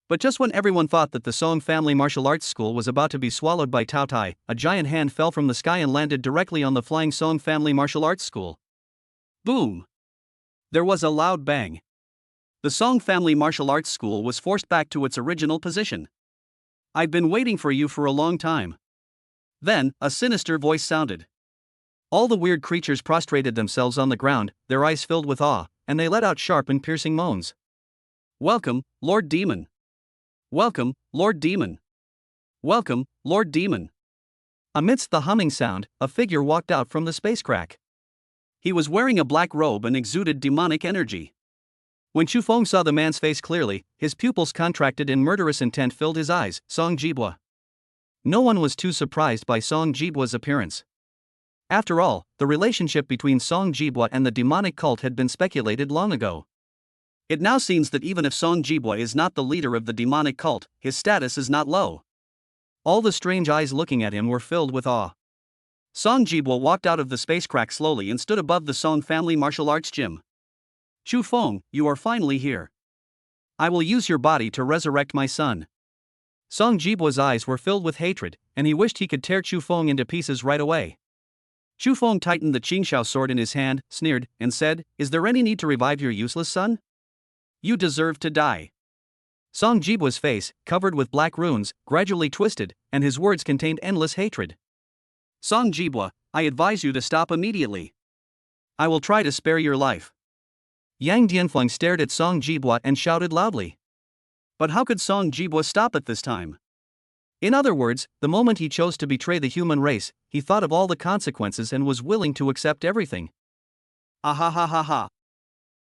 But just when everyone thought that the Song Family Martial Arts School was about to be swallowed by Taotai, a giant hand fell from the sky and landed directly on the flying Song Family Martial Arts School. Boom! There was a loud bang. The Song Family Martial Arts School was forced back to its original position. I've been waiting for you for a long time. Then, a sinister voice sounded. All the weird creatures prostrated themselves on the ground, their eyes filled with awe, and they let out sharp and piercing moans. Welcome, Lord Demon. Welcome, Lord Demon. Welcome, Lord Demon. Amidst the humming sound, a figure walked out from the space crack. He was wearing a black robe and exuded demonic energy. When Chu Feng saw the man's face clearly, his pupils contracted and murderous intent filled his eyes. Song Jibwa. No one was too surprised by Song Jibwa's appearance. After all, the relationship between Song Jibwa and the demonic cult had been speculated long ago. It now seems that even if Song Jibwa is not the leader of the demonic cult, his status is not low. All the strange eyes looking at him were filled with awe. Song Jibwa walked out of the space crack slowly and stood above the Song family martial arts gym. Chu Feng, you are finally here. I will use your body to resurrect my son. Song Jibwa's eyes were filled with hatred, and he wished he could tear Chu Feng into pieces right away. Chu Feng tightened the Qingxiao sword in his hand, sneered, and said, "Is there any need to revive your useless son? You deserve to die." Song Jibwa's face, covered with black runes, gradually twisted, and his words contained endless hatred. Song Jibwa, I advise you to stop immediately. I will try to spare your life. Yang Dianfeng stared at Song Jibwa and shouted loudly. But how could Song Jibwa stop at this time? In other words, the moment he chose to betray the human race, he thought of all the consequences and was willing to accept everything. Ah ha ha ha ha.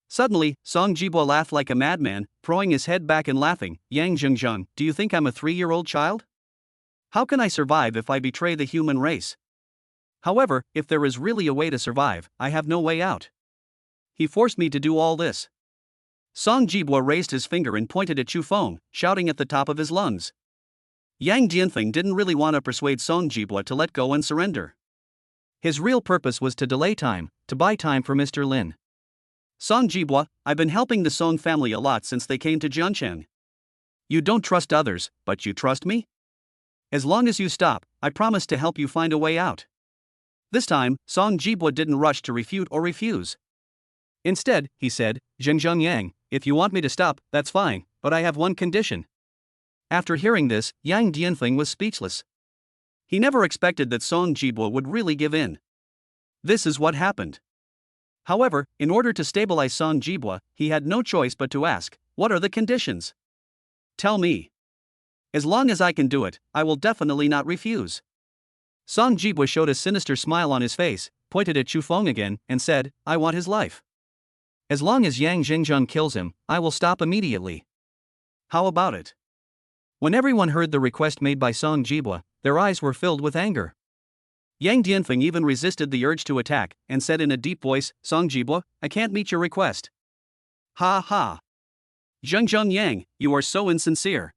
Suddenly, Song Jibwa laughed like a madman, throwing his head back and laughing. Yang Zhengzheng, do you think I'm a 3-year-old child? How can I survive if I betray the human race? However, if there is really a way to survive, I have no way out. He forced me to do all this. Song Jibwa raised his finger and pointed at Chu Feng, shouting at the top of his lungs. Yang Dianfeng didn't really want to persuade Song Jibwa to let go and surrender. His real purpose was to delay time, to buy time for Mr. Lin. Song Jibwa, I've been helping the Song family a lot since they came to Jiancheng. You don't trust others, but you trust me? As long as you stop, I promise to help you find a way out. This time, Song Jibwa didn't rush to refute or refuse. Instead, he said, Zhengzheng Yang, if you want me to stop, that's fine, but I have one condition. After hearing this, Yang Dianfeng was speechless. He never expected that Song Jibwa would really give in. This is what happened. However, in order to stabilize Song Jibwa, he had no choice but to ask, what are the conditions? Tell me. As long as I can do it, I will definitely not refuse. Song Jibwa showed a sinister smile on his face, pointed at Chu Feng again, and said, I want his life. As long as Yang Zhengzheng kills him, I will stop immediately. How about it? When everyone heard the request made by Song Jibwa, their eyes were filled with anger. Yang Dianfeng even resisted the urge to attack, and said in a deep voice, Song Jibwa, I can't meet your request. Ha ha. Zhengzheng Yang, you are so insincere.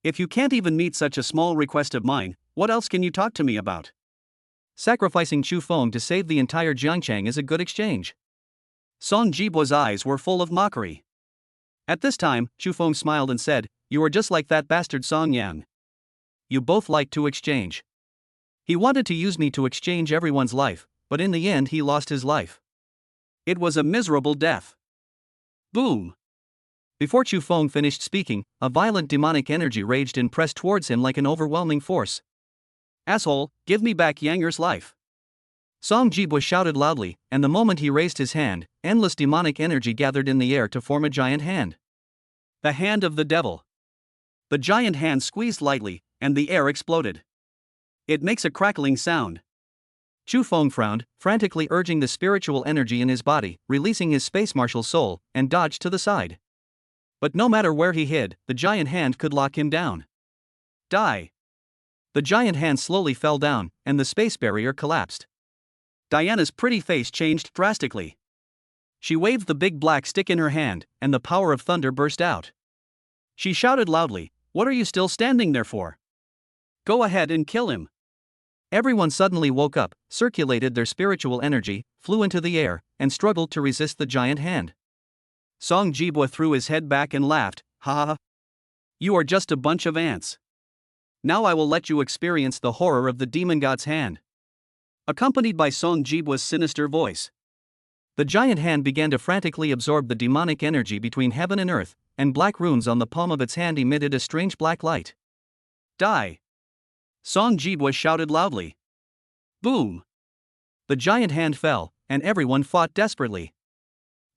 If you can't even meet such a small request of mine, what else can you talk to me about? Sacrificing Chu Feng to save the entire Jiangcheng is a good exchange. Song Jibwa's eyes were full of mockery. At this time, Chu Feng smiled and said, You are just like that bastard Song Yang. You both like to exchange. He wanted to use me to exchange everyone's life, but in the end he lost his life. It was a miserable death. Boom! Before Chu Feng finished speaking, a violent demonic energy raged and pressed towards him like an overwhelming force. Asshole, give me back Yanger's life. Song Jibwa shouted loudly, and the moment he raised his hand, endless demonic energy gathered in the air to form a giant hand. The hand of the devil. The giant hand squeezed lightly, and the air exploded. It makes a crackling sound. Chu Feng frowned, frantically urging the spiritual energy in his body, releasing his space martial soul, and dodged to the side. But no matter where he hid, the giant hand could lock him down. Die! The giant hand slowly fell down, and the space barrier collapsed. Diana's pretty face changed drastically. She waved the big black stick in her hand, and the power of thunder burst out. She shouted loudly, What are you still standing there for? Go ahead and kill him. Everyone suddenly woke up, circulated their spiritual energy, flew into the air, and struggled to resist the giant hand. Song Jibwa threw his head back and laughed, Ha ha ha. You are just a bunch of ants. Now I will let you experience the horror of the demon god's hand. Accompanied by Song Jibwa's sinister voice. The giant hand began to frantically absorb the demonic energy between heaven and earth, and black runes on the palm of its hand emitted a strange black light. Die! Song Jibwa shouted loudly. Boom! The giant hand fell, and everyone fought desperately.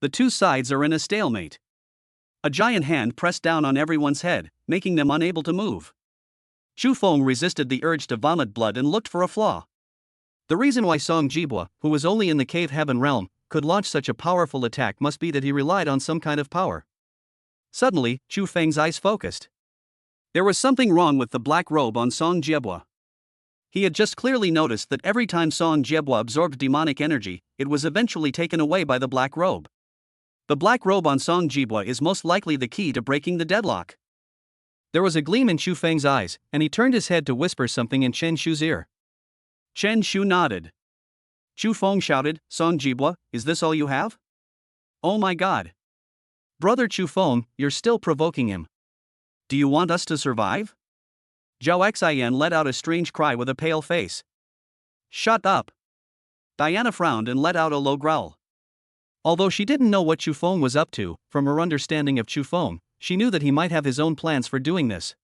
The two sides are in a stalemate. A giant hand pressed down on everyone's head, making them unable to move. Chu Feng resisted the urge to vomit blood and looked for a flaw. The reason why Song Jibwa, who was only in the cave heaven realm, could launch such a powerful attack must be that he relied on some kind of power. Suddenly, Chu Feng's eyes focused. There was something wrong with the black robe on Song Jibwa. He had just clearly noticed that every time Song Jibwa absorbed demonic energy, it was eventually taken away by the black robe. The black robe on Song Jibwa is most likely the key to breaking the deadlock. There was a gleam in Chu Feng's eyes, and he turned his head to whisper something in Chen Shu's ear. Chen Shu nodded. Chu Feng shouted, Song Jibwa, is this all you have? Oh my god. Brother Chu Feng, you're still provoking him. Do you want us to survive? Zhao Xian let out a strange cry with a pale face. Shut up. Diana frowned and let out a low growl. Although she didn't know what Chu Feng was up to, from her understanding of Chu Feng, she knew that he might have his own plans for doing this.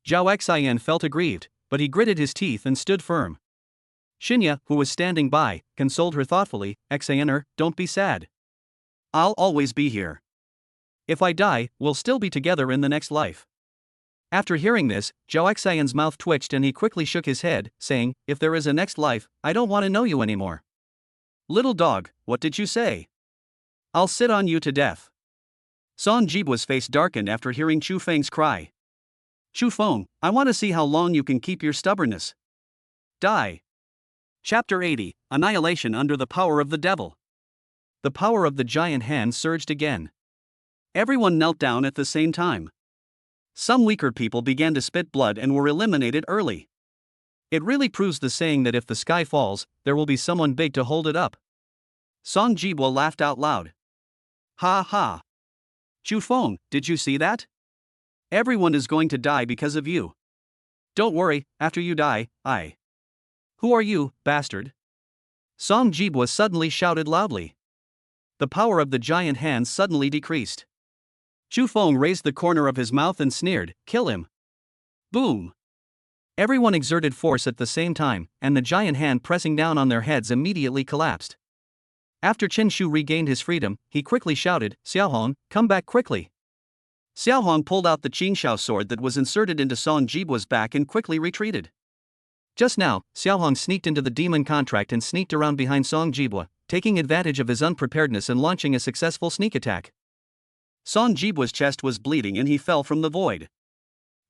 Zhao Xian felt aggrieved, but he gritted his teeth and stood firm. Shinya, who was standing by, consoled her thoughtfully, Xianer, don't be sad. I'll always be here. If I die, we'll still be together in the next life. After hearing this, Zhao Xian's mouth twitched and he quickly shook his head, saying, if there is a next life, I don't want to know you anymore. Little dog, what did you say? I'll sit on you to death. Song Jibwa's face darkened after hearing Chu Feng's cry. Chu Feng, I want to see how long you can keep your stubbornness. Die. Chapter 80, Annihilation under the power of the devil. The power of the giant hand surged again. Everyone knelt down at the same time. Some weaker people began to spit blood and were eliminated early. It really proves the saying that if the sky falls, there will be someone big to hold it up. Song Jibwa laughed out loud. Ha ha. Chu Feng, did you see that? Everyone is going to die because of you. Don't worry, after you die, I. Who are you, bastard? Song Jibwa suddenly shouted loudly. The power of the giant hands suddenly decreased. Chu Feng raised the corner of his mouth and sneered, kill him. Boom. Everyone exerted force at the same time, and the giant hand pressing down on their heads immediately collapsed. After Chen Shu regained his freedom, he quickly shouted, Xiaohong, come back quickly. Xiaohong pulled out the Qingxiao sword that was inserted into Song Jibwa's back and quickly retreated. Just now, Xiaohong sneaked into the demon contract and sneaked around behind Song Jibwa, taking advantage of his unpreparedness and launching a successful sneak attack. Song Jibwa's chest was bleeding and he fell from the void.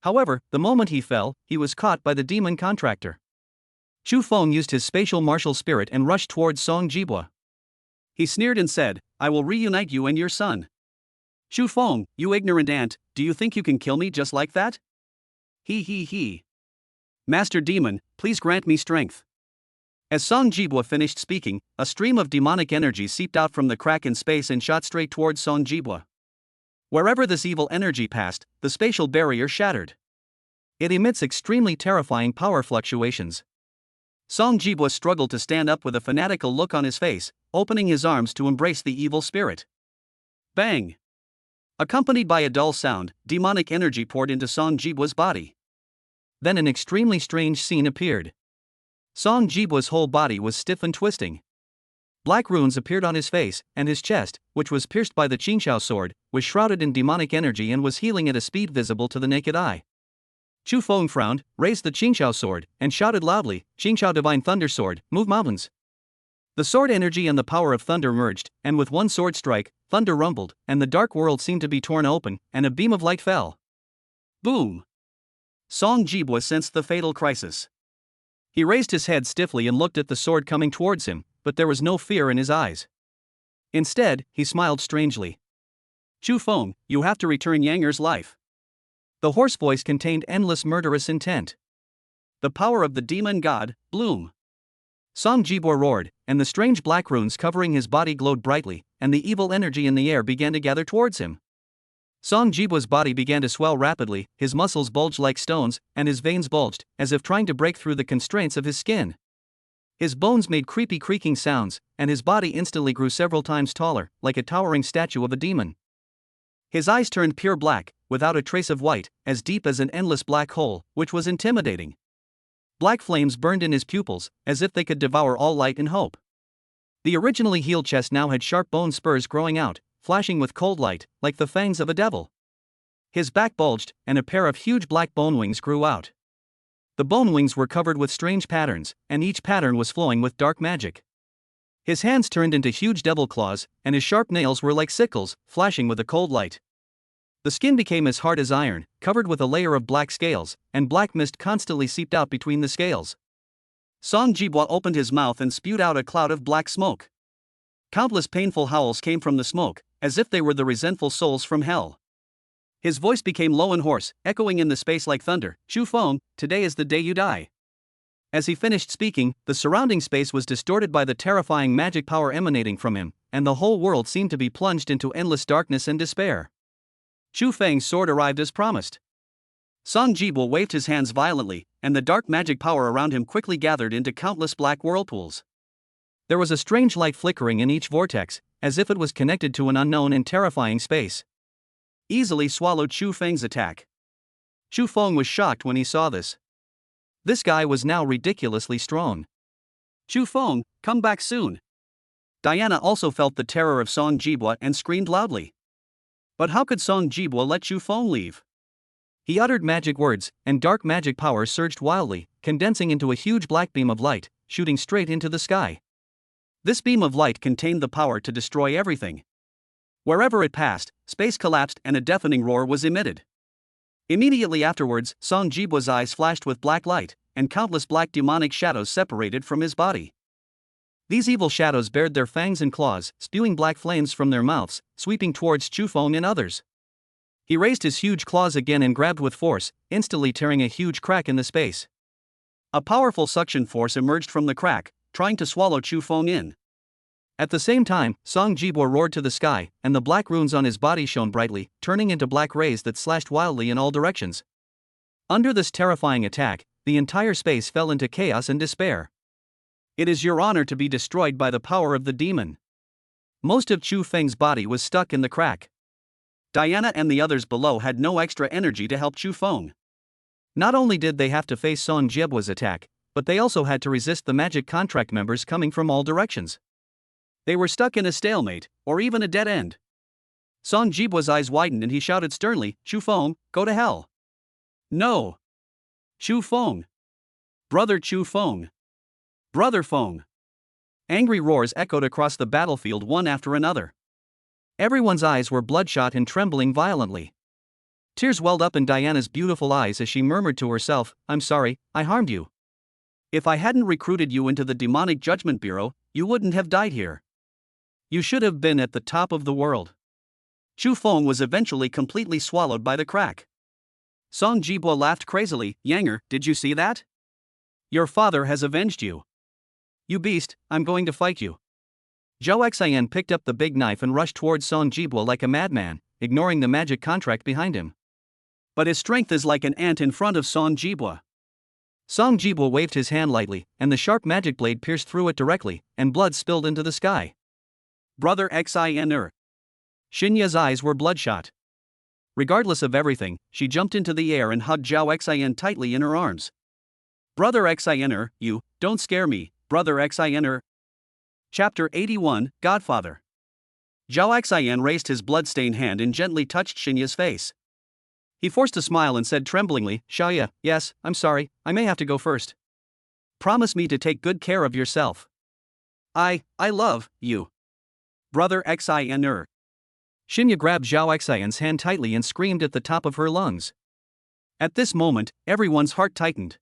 However, the moment he fell, he was caught by the demon contractor. Chu Feng used his spatial martial spirit and rushed towards Song Jibwa. He sneered and said, I will reunite you and your son. Chu Feng, you ignorant ant, do you think you can kill me just like that? He. Master Demon, please grant me strength. As Song Jibwa finished speaking, a stream of demonic energy seeped out from the crack in space and shot straight towards Song Jibwa. Wherever this evil energy passed, the spatial barrier shattered. It emits extremely terrifying power fluctuations. Song Jibwa struggled to stand up with a fanatical look on his face, opening his arms to embrace the evil spirit. Bang! Accompanied by a dull sound, demonic energy poured into Song Jibwa's body. Then an extremely strange scene appeared. Song Jibwa's whole body was stiff and twisting. Black runes appeared on his face, and his chest, which was pierced by the Qingxiao sword, was shrouded in demonic energy and was healing at a speed visible to the naked eye. Chu Feng frowned, raised the Qingxiao sword, and shouted loudly, Qingxiao Divine Thunder Sword, move mountains. The sword energy and the power of thunder merged, and with one sword strike, thunder rumbled, and the dark world seemed to be torn open, and a beam of light fell. Boom! Song Jibwa sensed the fatal crisis. He raised his head stiffly and looked at the sword coming towards him, but there was no fear in his eyes. Instead, he smiled strangely. Chu Feng, you have to return Yanger's life. The hoarse voice contained endless murderous intent. The power of the demon god, Bloom. Song Jibwa roared, and the strange black runes covering his body glowed brightly, and the evil energy in the air began to gather towards him. Song Jibwa's body began to swell rapidly, his muscles bulged like stones, and his veins bulged, as if trying to break through the constraints of his skin. His bones made creepy creaking sounds, and his body instantly grew several times taller, like a towering statue of a demon. His eyes turned pure black, without a trace of white, as deep as an endless black hole, which was intimidating. Black flames burned in his pupils, as if they could devour all light and hope. The originally healed chest now had sharp bone spurs growing out, flashing with cold light, like the fangs of a devil. His back bulged, and a pair of huge black bone wings grew out. The bone wings were covered with strange patterns, and each pattern was flowing with dark magic. His hands turned into huge devil claws, and his sharp nails were like sickles, flashing with a cold light. The skin became as hard as iron, covered with a layer of black scales, and black mist constantly seeped out between the scales. Song Jibwa opened his mouth and spewed out a cloud of black smoke. Countless painful howls came from the smoke, as if they were the resentful souls from hell. His voice became low and hoarse, echoing in the space like thunder, Chu Feng, today is the day you die. As he finished speaking, the surrounding space was distorted by the terrifying magic power emanating from him, and the whole world seemed to be plunged into endless darkness and despair. Chu Feng's sword arrived as promised. Song Jibo waved his hands violently, and the dark magic power around him quickly gathered into countless black whirlpools. There was a strange light flickering in each vortex, as if it was connected to an unknown and terrifying space. Easily swallowed Chu Feng's attack. Chu Feng was shocked when he saw this. This guy was now ridiculously strong. Chu Feng, come back soon. Diana also felt the terror of Song Jibo and screamed loudly. But how could Song Jibo let Chu Feng leave? He uttered magic words, and dark magic power surged wildly, condensing into a huge black beam of light, shooting straight into the sky. This beam of light contained the power to destroy everything. Wherever it passed, space collapsed and a deafening roar was emitted. Immediately afterwards, Song Jibo's eyes flashed with black light, and countless black demonic shadows separated from his body. These evil shadows bared their fangs and claws, spewing black flames from their mouths, sweeping towards Chu Feng and others. He raised his huge claws again and grabbed with force, instantly tearing a huge crack in the space. A powerful suction force emerged from the crack, trying to swallow Chu Feng in. At the same time, Song Jibo roared to the sky, and the black runes on his body shone brightly, turning into black rays that slashed wildly in all directions. Under this terrifying attack, the entire space fell into chaos and despair. It is your honor to be destroyed by the power of the demon. Most of Chu Feng's body was stuck in the crack. Diana and the others below had no extra energy to help Chu Feng. Not only did they have to face Song Jibo's attack, but they also had to resist the magic contract members coming from all directions. They were stuck in a stalemate, or even a dead end. Song Jibo's eyes widened and he shouted sternly, Chu Feng, go to hell. No. Chu Feng. Brother Chu Feng. Brother Feng. Angry roars echoed across the battlefield one after another. Everyone's eyes were bloodshot and trembling violently. Tears welled up in Diana's beautiful eyes as she murmured to herself, I'm sorry, I harmed you. If I hadn't recruited you into the demonic judgment bureau, you wouldn't have died here. You should have been at the top of the world. Chu Feng was eventually completely swallowed by the crack. Song Jibo laughed crazily, Yanger, did you see that? Your father has avenged you. You beast, I'm going to fight you. Zhao Xian picked up the big knife and rushed towards Song Jibo like a madman, ignoring the magic contract behind him. But his strength is like an ant in front of Song Jibo. Song Jibo waved his hand lightly, and the sharp magic blade pierced through it directly, and blood spilled into the sky. Brother Xin. Xinya's eyes were bloodshot. Regardless of everything, she jumped into the air and hugged Zhao Xin tightly in her arms. Brother Xin, you, don't scare me, Brother Xin. Chapter 81, Godfather. Zhao Xin raised his blood-stained hand and gently touched Xinya's face. He forced a smile and said tremblingly, Xiaoya, yes, I'm sorry, I may have to go first. Promise me to take good care of yourself. I love you. Brother Xin. Xinya grabbed Zhao Xian's hand tightly and screamed at the top of her lungs. At this moment, everyone's heart tightened.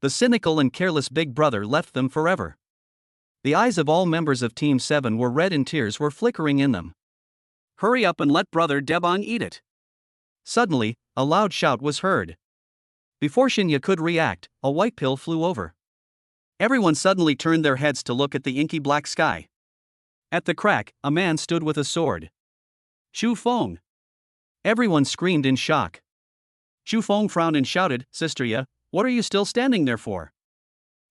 The cynical and careless big brother left them forever. The eyes of all members of Team 7 were red and tears were flickering in them. Hurry up and let Brother Debong eat it. Suddenly, a loud shout was heard. Before Xinya could react, a white pill flew over. Everyone suddenly turned their heads to look at the inky black sky. At the crack, a man stood with a sword. Chu Feng. Everyone screamed in shock. Chu Feng frowned and shouted, Sister Ya, what are you still standing there for?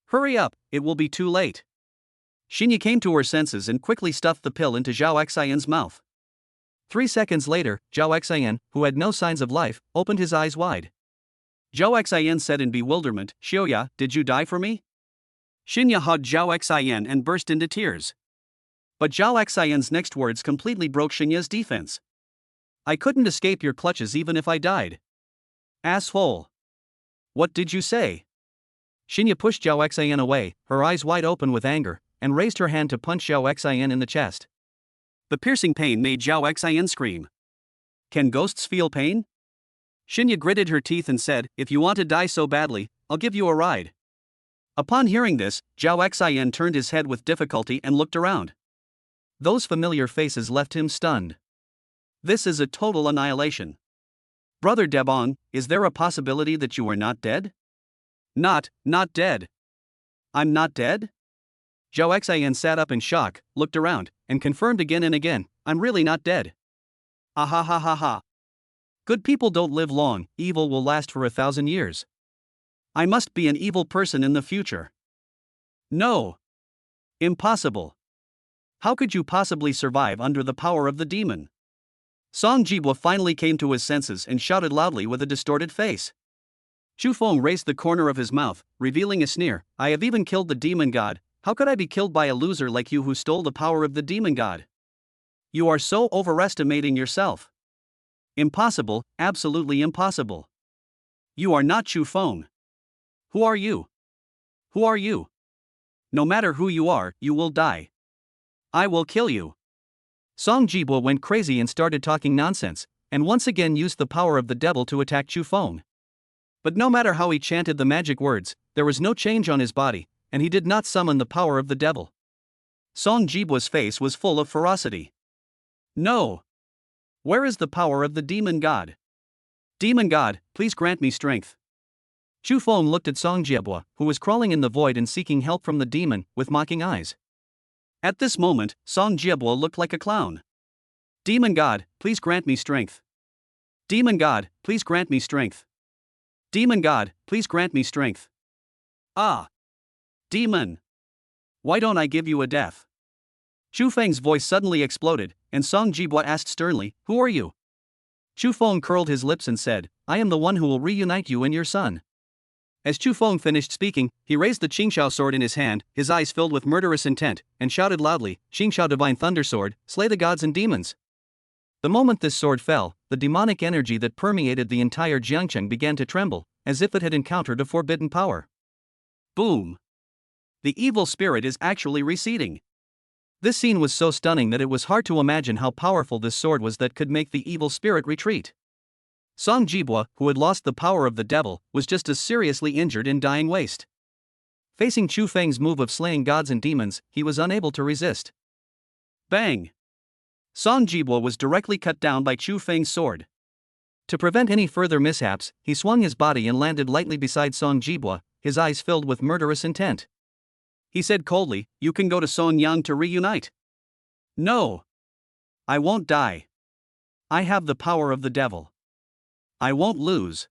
Hurry up, it will be too late. Xinya came to her senses and quickly stuffed the pill into Zhao Xian's mouth. 3 seconds later, Zhao Xian, who had no signs of life, opened his eyes wide. Zhao Xian said in bewilderment, Xiaoya, did you die for me? Xinya hugged Zhao Xian and burst into tears. But Zhao Xian's next words completely broke Xinya's defense. I couldn't escape your clutches even if I died. Asshole. What did you say? Xinya pushed Zhao Xian away, her eyes wide open with anger, and raised her hand to punch Zhao Xian in the chest. The piercing pain made Zhao Xian scream. Can ghosts feel pain? Xinya gritted her teeth and said, if you want to die so badly, I'll give you a ride. Upon hearing this, Zhao Xian turned his head with difficulty and looked around. Those familiar faces left him stunned. This is a total annihilation. Brother Debong, is there a possibility that you are not dead? Not dead. I'm not dead? Zhao Xian sat up in shock, looked around, and confirmed again and again, I'm really not dead. Ah ha ha ha ha. Good people don't live long, evil will last for 1,000 years. I must be an evil person in the future. No. Impossible. How could you possibly survive under the power of the demon? Song Jibwa finally came to his senses and shouted loudly with a distorted face. Chu Feng raised the corner of his mouth, revealing a sneer, I have even killed the demon god, how could I be killed by a loser like you who stole the power of the demon god? You are so overestimating yourself. Impossible, absolutely impossible. You are not Chu Feng. Who are you? Who are you? No matter who you are, you will die. I will kill you. Song Jibwa went crazy and started talking nonsense, and once again used the power of the devil to attack Chu Feng. But no matter how he chanted the magic words, there was no change on his body, and he did not summon the power of the devil. Song Jibwa's face was full of ferocity. No. Where is the power of the demon god? Demon god, please grant me strength. Chu Feng looked at Song Jibwa, who was crawling in the void and seeking help from the demon, with mocking eyes. At this moment, Song Jibwa looked like a clown. Demon god, please grant me strength. Demon god, please grant me strength. Demon god, please grant me strength. Ah! Demon! Why don't I give you a death? Chu Feng's voice suddenly exploded, and Song Jibwa asked sternly, Who are you? Chu Feng curled his lips and said, I am the one who will reunite you and your son. As Chu Feng finished speaking, he raised the Qingxiao sword in his hand, his eyes filled with murderous intent, and shouted loudly, Qingxiao Divine Thunder Sword, slay the gods and demons. The moment this sword fell, the demonic energy that permeated the entire Jiangcheng began to tremble, as if it had encountered a forbidden power. Boom! The evil spirit is actually receding. This scene was so stunning that it was hard to imagine how powerful this sword was that could make the evil spirit retreat. Song Jibwa, who had lost the power of the devil, was just as seriously injured in dying waste. Facing Chu Feng's move of slaying gods and demons, he was unable to resist. Bang! Song Jibwa was directly cut down by Chu Feng's sword. To prevent any further mishaps, he swung his body and landed lightly beside Song Jibwa, his eyes filled with murderous intent. He said coldly, You can go to Song Yang to reunite. No. I won't die. I have the power of the devil. I won't lose.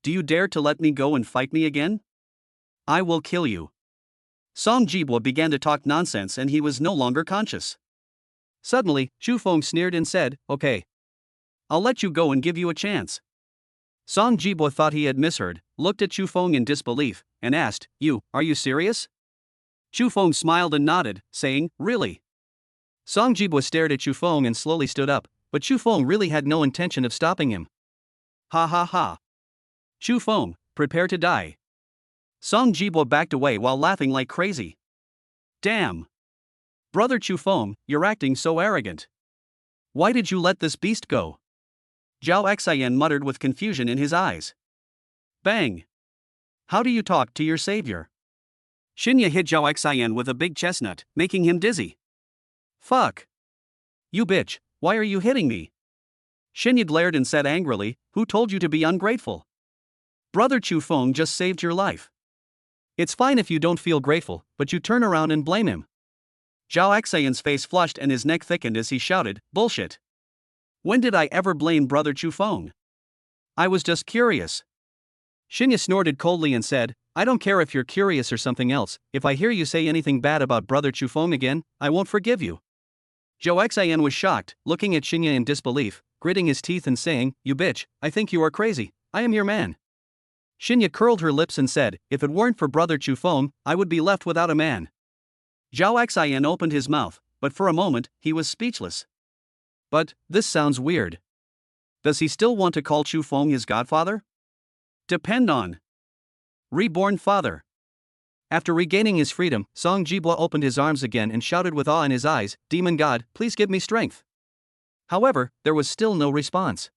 Do you dare to let me go and fight me again? I will kill you. Song Jibwa began to talk nonsense and he was no longer conscious. Suddenly, Chu Feng sneered and said, Okay. I'll let you go and give you a chance. Song Jibwa thought he had misheard, looked at Chu Feng in disbelief, and asked, Are you serious? Chu Feng smiled and nodded, saying, Really? Song Jibwa stared at Chu Feng and slowly stood up, but Chu Feng really had no intention of stopping him. Ha ha ha. Chu Feng, prepare to die. Song Jibwa backed away while laughing like crazy. Damn. Brother Chu Feng, you're acting so arrogant. Why did you let this beast go? Zhao Xian muttered with confusion in his eyes. Bang. How do you talk to your savior? Shinya hit Zhao Xian with a big chestnut, making him dizzy. Fuck. You bitch, why are you hitting me? Shinya glared and said angrily, Who told you to be ungrateful? Brother Chu Feng just saved your life. It's fine if you don't feel grateful, but you turn around and blame him. Zhao Xian's face flushed and his neck thickened as he shouted, Bullshit. When did I ever blame Brother Chu Feng? I was just curious. Shinya snorted coldly and said, I don't care if you're curious or something else, if I hear you say anything bad about Brother Chu Feng again, I won't forgive you. Zhao Xian was shocked, looking at Shinya in disbelief, gritting his teeth and saying, You bitch, I think you are crazy, I am your man. Shinya curled her lips and said, If it weren't for Brother Chu Feng, I would be left without a man. Zhao Xian opened his mouth, but for a moment, he was speechless. But, this sounds weird. Does he still want to call Chu Feng his godfather? Depend on. Reborn father. After regaining his freedom, Song Jibwa opened his arms again and shouted with awe in his eyes, Demon God, please give me strength. However, there was still no response.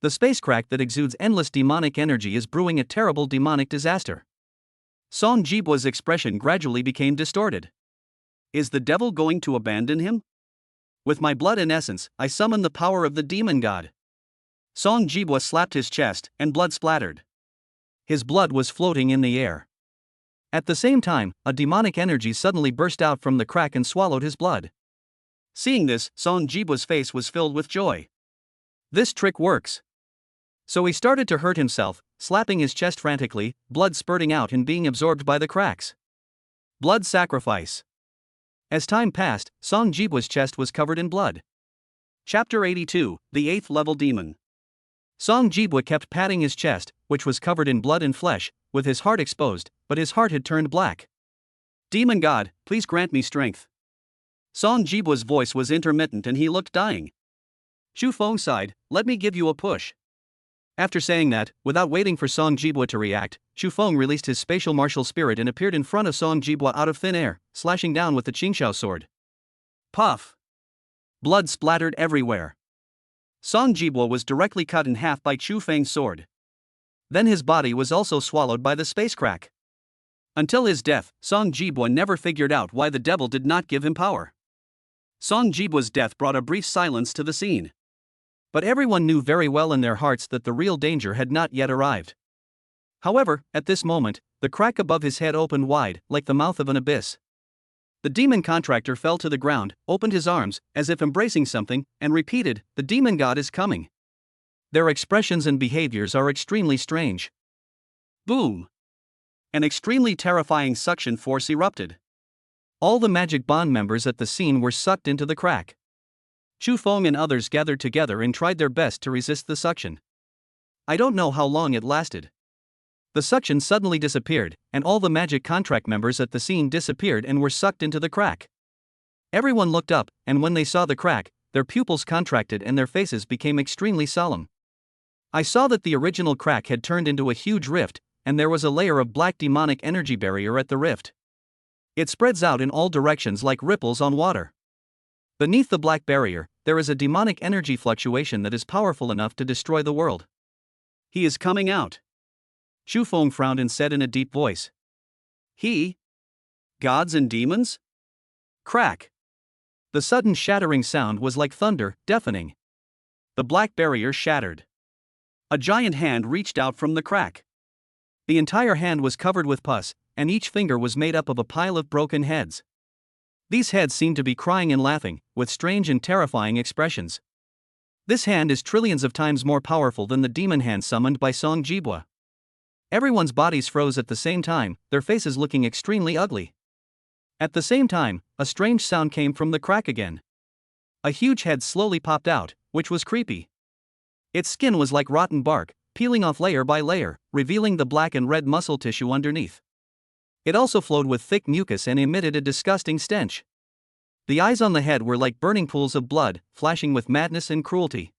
The space crack that exudes endless demonic energy is brewing a terrible demonic disaster. Song Jibwa's expression gradually became distorted. Is the devil going to abandon him? With my blood and essence, I summon the power of the demon god. Song Jibwa slapped his chest, and blood splattered. His blood was floating in the air. At the same time, a demonic energy suddenly burst out from the crack and swallowed his blood. Seeing this, Song Jibwa's face was filled with joy. This trick works. So he started to hurt himself, slapping his chest frantically, blood spurting out and being absorbed by the cracks. Blood sacrifice. As time passed, Song Jibwa's chest was covered in blood. Chapter 82, The 8th Level Demon. Song Jibwa kept patting his chest, which was covered in blood and flesh, with his heart exposed, but his heart had turned black. Demon God, please grant me strength. Song Jibwa's voice was intermittent and he looked dying. Chu Feng sighed, let me give you a push. After saying that, without waiting for Song Jibwa to react, Chu Feng released his spatial martial spirit and appeared in front of Song Jibwa out of thin air, slashing down with the Qingxiao sword. Puff! Blood splattered everywhere. Song Jibwa was directly cut in half by Chu Feng's sword. Then his body was also swallowed by the space crack. Until his death, Song Jibwa never figured out why the devil did not give him power. Song Jibwa's death brought a brief silence to the scene. But everyone knew very well in their hearts that the real danger had not yet arrived. However, at this moment, the crack above his head opened wide, like the mouth of an abyss. The demon contractor fell to the ground, opened his arms, as if embracing something, and repeated, "The demon god is coming." Their expressions and behaviors are extremely strange. Boom! An extremely terrifying suction force erupted. All the magic bond members at the scene were sucked into the crack. Chu Feng and others gathered together and tried their best to resist the suction. I don't know how long it lasted. The suction suddenly disappeared, and all the magic contract members at the scene disappeared and were sucked into the crack. Everyone looked up, and when they saw the crack, their pupils contracted and their faces became extremely solemn. I saw that the original crack had turned into a huge rift, and there was a layer of black demonic energy barrier at the rift. It spreads out in all directions like ripples on water. Beneath the black barrier, there is a demonic energy fluctuation that is powerful enough to destroy the world. He is coming out. Chu Feng frowned and said in a deep voice. He? Gods and demons? Crack. The sudden shattering sound was like thunder, deafening. The black barrier shattered. A giant hand reached out from the crack. The entire hand was covered with pus, and each finger was made up of a pile of broken heads. These heads seemed to be crying and laughing, with strange and terrifying expressions. This hand is trillions of times more powerful than the demon hand summoned by Song Jibwa. Everyone's bodies froze at the same time, their faces looking extremely ugly. At the same time, a strange sound came from the crack again. A huge head slowly popped out, which was creepy. Its skin was like rotten bark, peeling off layer by layer, revealing the black and red muscle tissue underneath. It also flowed with thick mucus and emitted a disgusting stench. The eyes on the head were like burning pools of blood, flashing with madness and cruelty.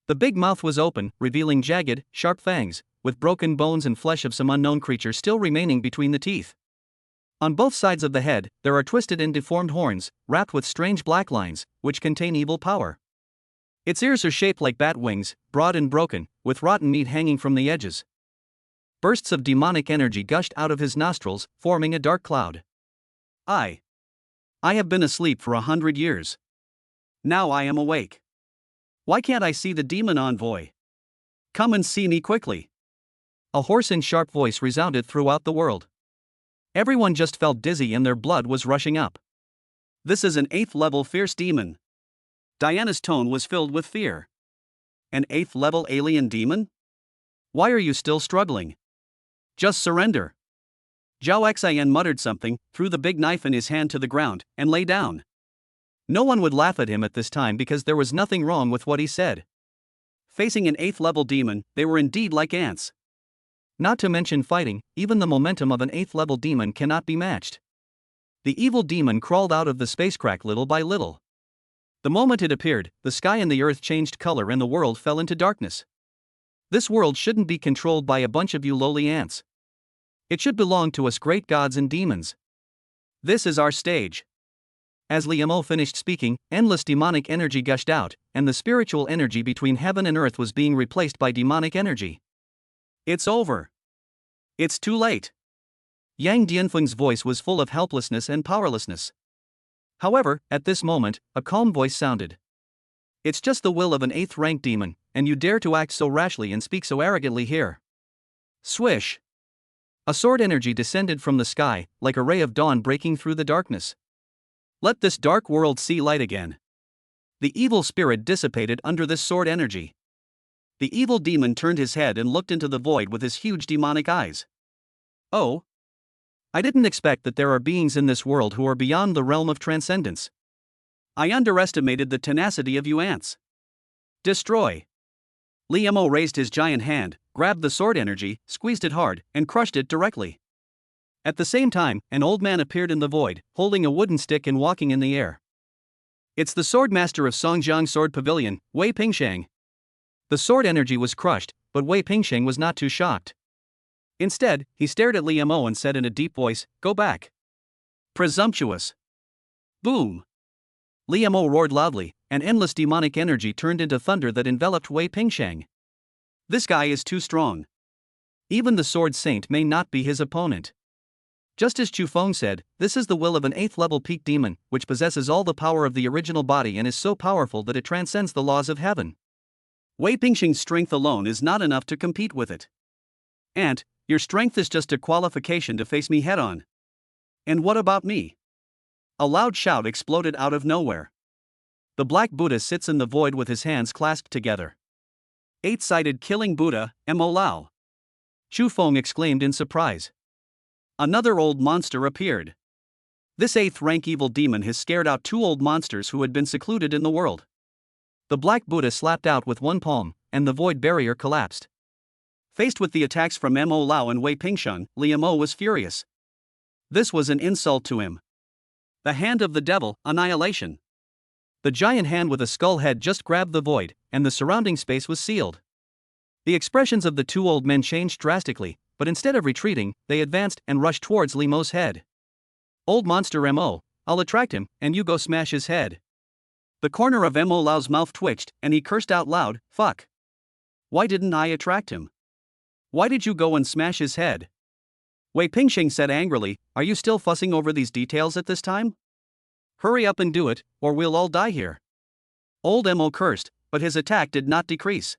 The big mouth was open, revealing jagged, sharp fangs, with broken bones and flesh of some unknown creature still remaining between the teeth. On both sides of the head, there are twisted and deformed horns, wrapped with strange black lines, which contain evil power. Its ears are shaped like bat wings, broad and broken, with rotten meat hanging from the edges. Bursts of demonic energy gushed out of his nostrils, forming a dark cloud. I have been asleep for 100 years. Now I am awake. Why can't I see the demon envoy? Come and see me quickly. A hoarse and sharp voice resounded throughout the world. Everyone just felt dizzy and their blood was rushing up. This is an 8th level fierce demon. Diana's tone was filled with fear. An 8th level alien demon? Why are you still struggling? Just surrender. Zhao Xian muttered something, threw the big knife in his hand to the ground, and lay down. No one would laugh at him at this time because there was nothing wrong with what he said. Facing an 8th level demon, they were indeed like ants. Not to mention fighting, even the momentum of an 8th level demon cannot be matched. The evil demon crawled out of the space crack little by little. The moment it appeared, the sky and the earth changed color and the world fell into darkness. This world shouldn't be controlled by a bunch of you lowly ants. It should belong to us great gods and demons. This is our stage. As Liu Mo finished speaking, endless demonic energy gushed out, and the spiritual energy between heaven and earth was being replaced by demonic energy. It's over. It's too late. Yang Dianfeng's voice was full of helplessness and powerlessness. However, at this moment, a calm voice sounded. It's just the will of an 8th rank demon, and you dare to act so rashly and speak so arrogantly here. Swish. A sword energy descended from the sky, like a ray of dawn breaking through the darkness. Let this dark world see light again. The evil spirit dissipated under this sword energy. The evil demon turned his head and looked into the void with his huge demonic eyes. Oh! I didn't expect that there are beings in this world who are beyond the realm of transcendence. I underestimated the tenacity of you ants. Destroy! Li Mo raised his giant hand, grabbed the sword energy, squeezed it hard, and crushed it directly. At the same time, an old man appeared in the void, holding a wooden stick and walking in the air. It's the sword master of Songjiang Sword Pavilion, Wei Pingsheng. The sword energy was crushed, but Wei Pingsheng was not too shocked. Instead, he stared at Li Mo and said in a deep voice, "Go back." Presumptuous. Boom! Li Mo roared loudly, and endless demonic energy turned into thunder that enveloped Wei Pingsheng. This guy is too strong. Even the sword saint may not be his opponent. Just as Chu Feng said, this is the will of an 8th level peak demon, which possesses all the power of the original body and is so powerful that it transcends the laws of heaven. Wei Pingsheng's strength alone is not enough to compete with it. Ant, your strength is just a qualification to face me head on. And what about me? A loud shout exploded out of nowhere. The Black Buddha sits in the void with his hands clasped together. 8-sided killing Buddha, Mo Lao. Chu Feng exclaimed in surprise. Another old monster appeared. This 8th rank evil demon has scared out 2 old monsters who had been secluded in the world. The Black Buddha slapped out with one palm, and the void barrier collapsed. Faced with the attacks from Mo Lao and Wei Pingsheng, Li Mo was furious. This was an insult to him. The hand of the devil, annihilation. The giant hand with a skull head just grabbed the void, and the surrounding space was sealed. The expressions of the 2 old men changed drastically, but instead of retreating, they advanced and rushed towards Li Mo's head. Old monster Mo, I'll attract him, and you go smash his head. The corner of Mo Lao's mouth twitched, and he cursed out loud, fuck. Why didn't I attract him? Why did you go and smash his head? Wei Pingsheng said angrily, are you still fussing over these details at this time? Hurry up and do it, or we'll all die here. Old Mo cursed, but his attack did not decrease.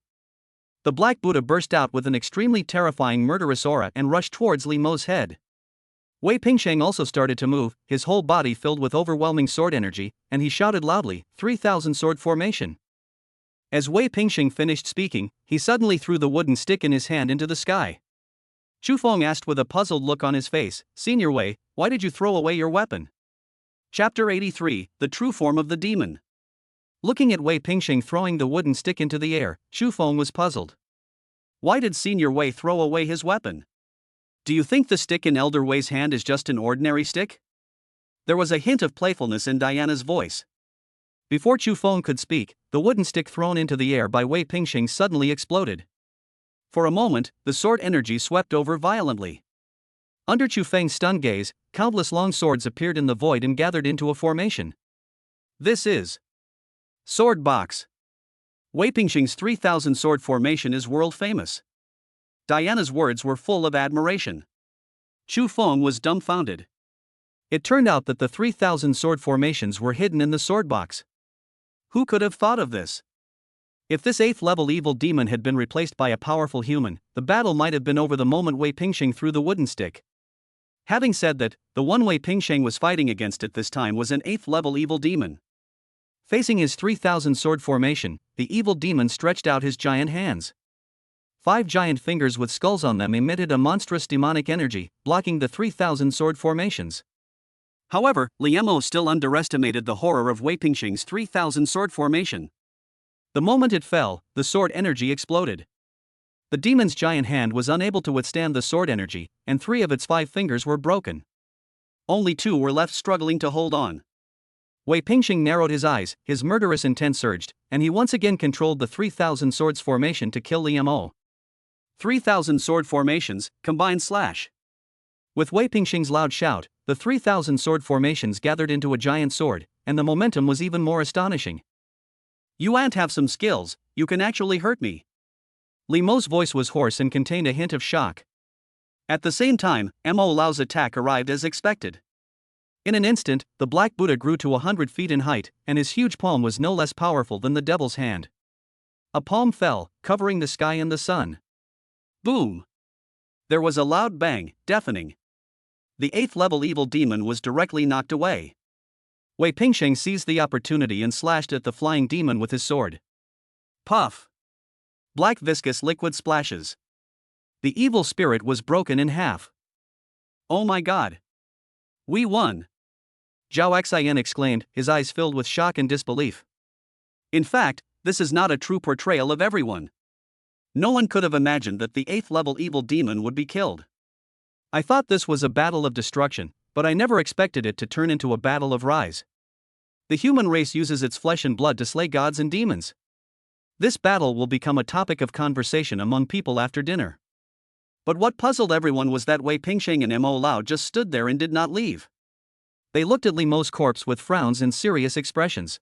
The Black Buddha burst out with an extremely terrifying murderous aura and rushed towards Li Mo's head. Wei Pingsheng also started to move, his whole body filled with overwhelming sword energy, and he shouted loudly, 3,000 sword formation. As Wei Pingsheng finished speaking, he suddenly threw the wooden stick in his hand into the sky. Chu Feng asked with a puzzled look on his face, Senior Wei, why did you throw away your weapon? Chapter 83, The True Form of the Demon. Looking at Wei Pingsheng throwing the wooden stick into the air, Chu Feng was puzzled. Why did Senior Wei throw away his weapon? Do you think the stick in Elder Wei's hand is just an ordinary stick? There was a hint of playfulness in Diana's voice. Before Chu Feng could speak, the wooden stick thrown into the air by Wei Pingsheng suddenly exploded. For a moment, the sword energy swept over violently. Under Chu Feng's stunned gaze, countless long swords appeared in the void and gathered into a formation. This is Sword Box. Wei Pingsheng's 3,000 sword formation is world famous. Diana's words were full of admiration. Chu Feng was dumbfounded. It turned out that the 3,000 sword formations were hidden in the sword box. Who could have thought of this? If this 8th level evil demon had been replaced by a powerful human, the battle might have been over the moment Wei Pingsheng threw the wooden stick. Having said that, the one Wei Pingsheng was fighting against at this time was an 8th level evil demon. Facing his 3,000 sword formation, the evil demon stretched out his giant hands. 5 giant fingers with skulls on them emitted a monstrous demonic energy, blocking the 3,000 sword formations. However, Li Mo still underestimated the horror of Wei Pingsheng's 3,000 sword formation. The moment it fell, the sword energy exploded. The demon's giant hand was unable to withstand the sword energy, and 3 of its 5 fingers were broken. Only 2 were left struggling to hold on. Wei Pingsheng narrowed his eyes, his murderous intent surged, and he once again controlled the 3,000 swords formation to kill Li Mo. 3,000 sword formations, combined slash. With Wei Pingsheng's loud shout, the 3,000 sword formations gathered into a giant sword, and the momentum was even more astonishing. You ant have some skills, you can actually hurt me. Li Mo's voice was hoarse and contained a hint of shock. At the same time, Mo Lao's attack arrived as expected. In an instant, the Black Buddha grew to 100 feet in height, and his huge palm was no less powerful than the devil's hand. A palm fell, covering the sky and the sun. Boom! There was a loud bang, deafening. The 8th level evil demon was directly knocked away. Wei Pingsheng seized the opportunity and slashed at the flying demon with his sword. Puff! Black viscous liquid splashes. The evil spirit was broken in half. Oh my god! We won! Zhao Xian exclaimed, his eyes filled with shock and disbelief. In fact, this is not a true portrayal of everyone. No one could have imagined that the 8th level evil demon would be killed. I thought this was a battle of destruction, but I never expected it to turn into a battle of rise. The human race uses its flesh and blood to slay gods and demons. This battle will become a topic of conversation among people after dinner. But what puzzled everyone was that Wei Pingsheng and Mo Lao just stood there and did not leave. They looked at Li Mo's corpse with frowns and serious expressions.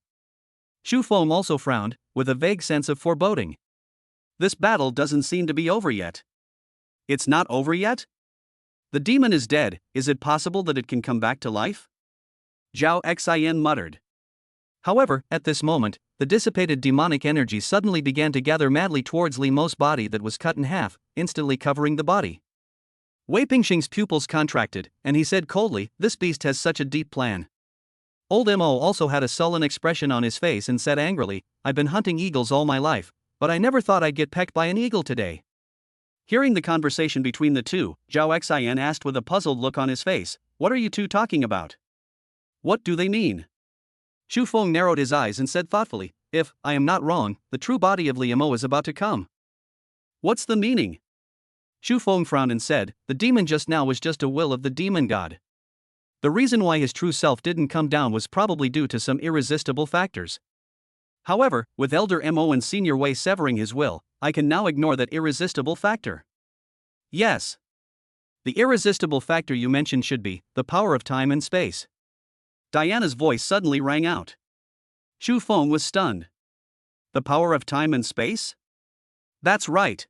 Xu Feng also frowned, with a vague sense of foreboding. This battle doesn't seem to be over yet. It's not over yet? The demon is dead, is it possible that it can come back to life? Zhao Xian muttered. However, at this moment, the dissipated demonic energy suddenly began to gather madly towards Li Mo's body that was cut in half, instantly covering the body. Wei Pingsheng's pupils contracted, and he said coldly, "This beast has such a deep plan." Old Mo also had a sullen expression on his face and said angrily, "I've been hunting eagles all my life, but I never thought I'd get pecked by an eagle today." Hearing the conversation between the two, Zhao Xian asked with a puzzled look on his face, "What are you two talking about? What do they mean?" Xu Feng narrowed his eyes and said thoughtfully, "If I am not wrong, the true body of Li Mo is about to come." "What's the meaning?" Xu Feng frowned and said, "The demon just now was just a will of the demon god. The reason why his true self didn't come down was probably due to some irresistible factors. However, with Elder Mo and Senior Wei severing his will, I can now ignore that irresistible factor." "Yes. The irresistible factor you mentioned should be the power of time and space." Diana's voice suddenly rang out. Xu Feng was stunned. "The power of time and space?" "That's right.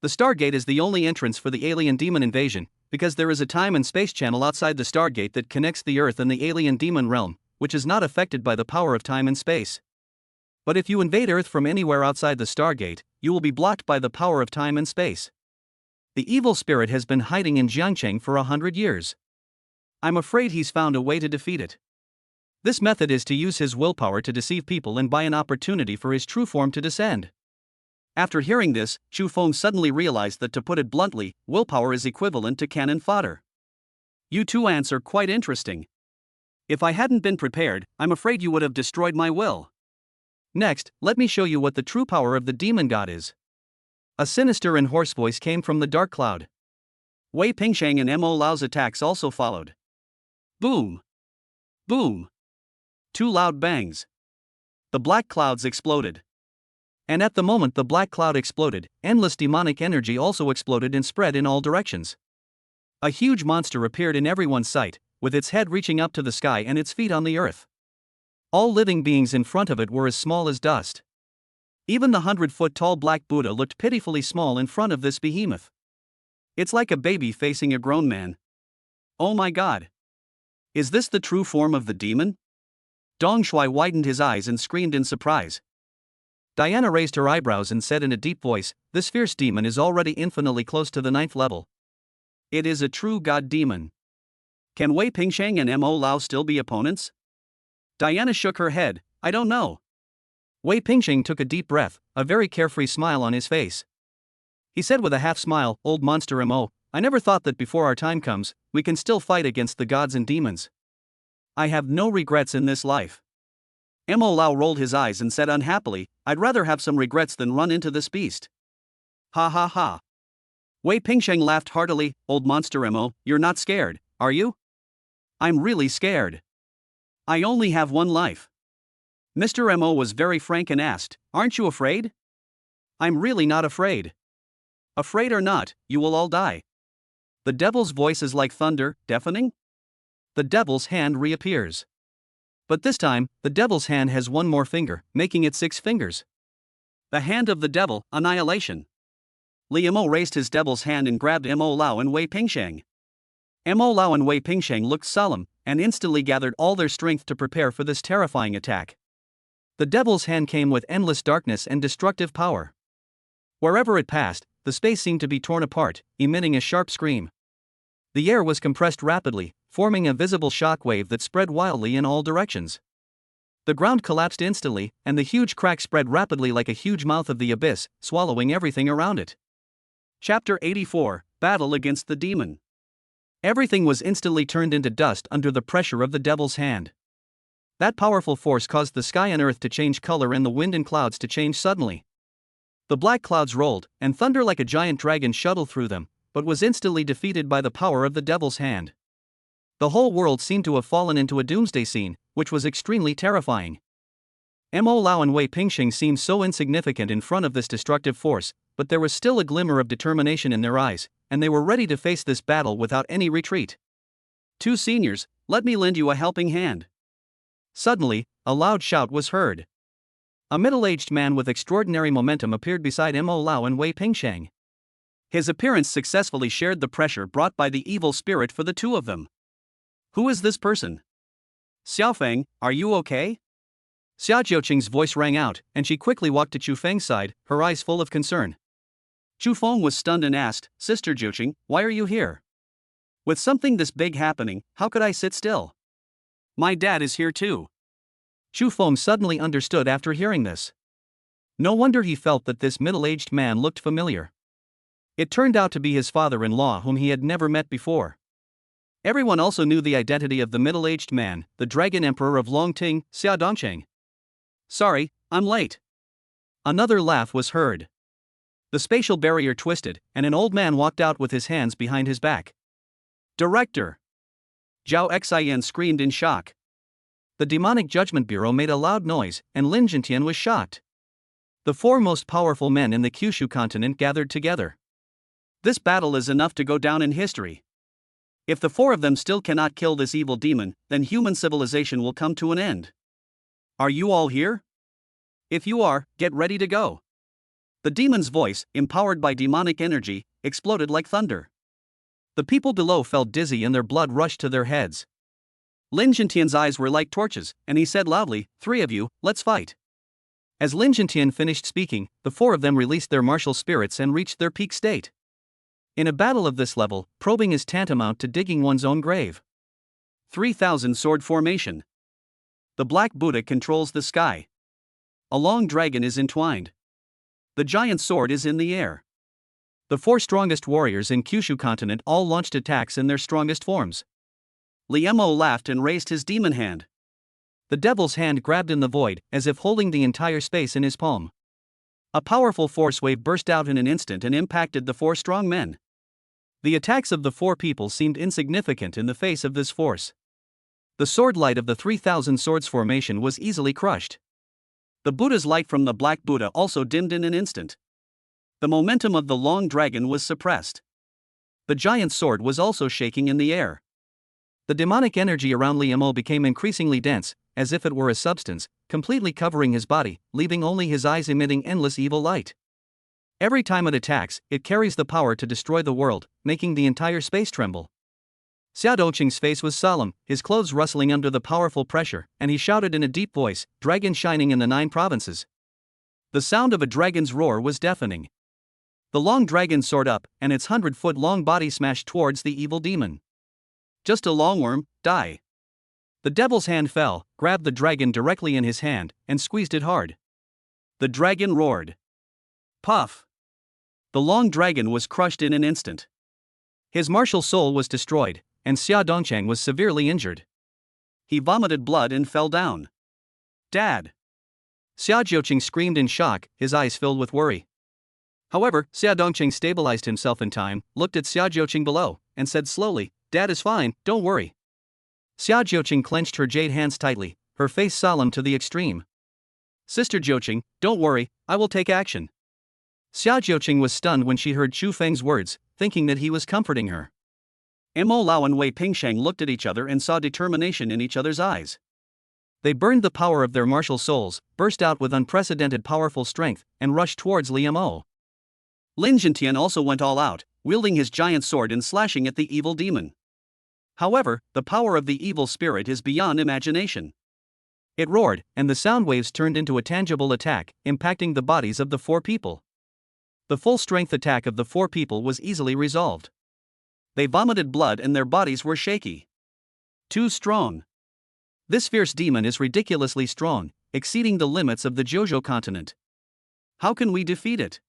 The Stargate is the only entrance for the alien demon invasion, because there is a time and space channel outside the Stargate that connects the Earth and the alien demon realm, which is not affected by the power of time and space. But if you invade Earth from anywhere outside the Stargate, you will be blocked by the power of time and space. The evil spirit has been hiding in Jiangcheng for 100 years. I'm afraid he's found a way to defeat it. This method is to use his willpower to deceive people and buy an opportunity for his true form to descend." After hearing this, Xu Feng suddenly realized that, to put it bluntly, willpower is equivalent to cannon fodder. "You two ants are quite interesting. If I hadn't been prepared, I'm afraid you would have destroyed my will. Next, let me show you what the true power of the demon god is." A sinister and hoarse voice came from the dark cloud. Wei Pingsheng and Mo Lao's attacks also followed. Boom! Boom! Two loud bangs. The black clouds exploded. And at the moment the black cloud exploded, endless demonic energy also exploded and spread in all directions. A huge monster appeared in everyone's sight, with its head reaching up to the sky and its feet on the earth. All living beings in front of it were as small as dust. Even the 100-foot-tall Black Buddha looked pitifully small in front of this behemoth. It's like a baby facing a grown man. Oh my god! Is this the true form of the demon? Dong Shui widened his eyes and screamed in surprise. Diana raised her eyebrows and said in a deep voice, "This fierce demon is already infinitely close to the 9th level. It is a true god demon. Can Wei Pingsheng and Mo Lao still be opponents?" Diana shook her head, "I don't know." Wei Pingsheng took a deep breath, a very carefree smile on his face. He said with a half smile, "Old monster Mo, I never thought that before our time comes, we can still fight against the gods and demons. I have no regrets in this life." Mo Lao rolled his eyes and said unhappily, "I'd rather have some regrets than run into this beast." Ha ha ha. Wei Pingsheng laughed heartily, "Old monster Mo, you're not scared, are you?" "I'm really scared. I only have one life." Mr. Mo was very frank and asked, "Aren't you afraid?" "I'm really not afraid. Afraid or not, you will all die." The devil's voice is like thunder, deafening. The devil's hand reappears. But this time, the devil's hand has one more finger, making it 6 fingers. The hand of the devil, annihilation. Li Mo raised his devil's hand and grabbed Mo Lao and Wei Pingsheng. Mo Lao and Wei Pingsheng looked solemn, and instantly gathered all their strength to prepare for this terrifying attack. The devil's hand came with endless darkness and destructive power. Wherever it passed, the space seemed to be torn apart, emitting a sharp scream. The air was compressed rapidly, forming a visible shock wave that spread wildly in all directions. The ground collapsed instantly, and the huge crack spread rapidly like a huge mouth of the abyss, swallowing everything around it. Chapter 84: Battle Against the Demon. Everything was instantly turned into dust under the pressure of the devil's hand. That powerful force caused the sky and earth to change color and the wind and clouds to change suddenly. The black clouds rolled, and thunder like a giant dragon shuttled through them, but was instantly defeated by the power of the devil's hand. The whole world seemed to have fallen into a doomsday scene, which was extremely terrifying. Mo Lao and Wei Pingsheng seemed so insignificant in front of this destructive force, but there was still a glimmer of determination in their eyes, and they were ready to face this battle without any retreat. "Two seniors, let me lend you a helping hand." Suddenly, a loud shout was heard. A middle-aged man with extraordinary momentum appeared beside Mo Lao and Wei Pingsheng. His appearance successfully shared the pressure brought by the evil spirit for the two of them. "Who is this person? Xiaofeng, are you okay?" Xia Jiuqing's voice rang out, and she quickly walked to Chu Feng's side, her eyes full of concern. Chu Feng was stunned and asked, "Sister Jiuqing, why are you here? With something this big happening, how could I sit still? My dad is here too." Chu Feng suddenly understood after hearing this. No wonder he felt that this middle-aged man looked familiar. It turned out to be his father-in-law whom he had never met before. Everyone also knew the identity of the middle-aged man, the Dragon Emperor of Longting, Xia Dongcheng. "Sorry, I'm late." Another laugh was heard. The spatial barrier twisted, and an old man walked out with his hands behind his back. "Director!" Zhao Xian screamed in shock. The Demonic Judgment Bureau made a loud noise, and Lin Jintian was shocked. The four most powerful men in the Kyushu continent gathered together. This battle is enough to go down in history. If the four of them still cannot kill this evil demon, then human civilization will come to an end. Are you all here? If you are, get ready to go. The demon's voice, empowered by demonic energy, exploded like thunder. The people below felt dizzy and their blood rushed to their heads. Lin Jintian's eyes were like torches, and he said loudly, "Three of you, let's fight." As Lin Jintian finished speaking, the four of them released their martial spirits and reached their peak state. In a battle of this level, probing is tantamount to digging one's own grave. 3,000 sword formation. The Black Buddha controls the sky. A long dragon is entwined. The giant sword is in the air. The four strongest warriors in Kyushu continent all launched attacks in their strongest forms. Liemo laughed and raised his demon hand. The devil's hand grabbed in the void, as if holding the entire space in his palm. A powerful force wave burst out in an instant and impacted the four strong men. The attacks of the four people seemed insignificant in the face of this force. The sword light of the 3,000 swords formation was easily crushed. The Buddha's light from the Black Buddha also dimmed in an instant. The momentum of the long dragon was suppressed. The giant sword was also shaking in the air. The demonic energy around Liemo became increasingly dense, as if it were a substance, completely covering his body, leaving only his eyes emitting endless evil light. Every time it attacks, it carries the power to destroy the world, making the entire space tremble. Xia Dongqing's face was solemn, his clothes rustling under the powerful pressure, and he shouted in a deep voice, "Dragon shining in the 9 provinces." The sound of a dragon's roar was deafening. The long dragon soared up, and its 100-foot-long body smashed towards the evil demon. "Just a longworm, die." The devil's hand fell, grabbed the dragon directly in his hand, and squeezed it hard. The dragon roared. Puff! The long dragon was crushed in an instant. His martial soul was destroyed, and Xia Dongcheng was severely injured. He vomited blood and fell down. "Dad!" Xia Jiuqing screamed in shock, his eyes filled with worry. However, Xia Dongcheng stabilized himself in time, looked at Xia Jiuqing below, and said slowly, "Dad is fine, don't worry." Xia Jiuqing clenched her jade hands tightly, her face solemn to the extreme. "Sister Jiuqing, don't worry, I will take action." Xia Jiuqing was stunned when she heard Chu Feng's words, thinking that he was comforting her. Mo Lao and Wei Pingsheng looked at each other and saw determination in each other's eyes. They burned the power of their martial souls, burst out with unprecedented powerful strength, and rushed towards Liemo. Lin Jintian also went all out, wielding his giant sword and slashing at the evil demon. However, the power of the evil spirit is beyond imagination. It roared, and the sound waves turned into a tangible attack, impacting the bodies of the four people. The full-strength attack of the four people was easily resolved. They vomited blood and their bodies were shaky. Too strong. This fierce demon is ridiculously strong, exceeding the limits of the Jojo continent. How can we defeat it?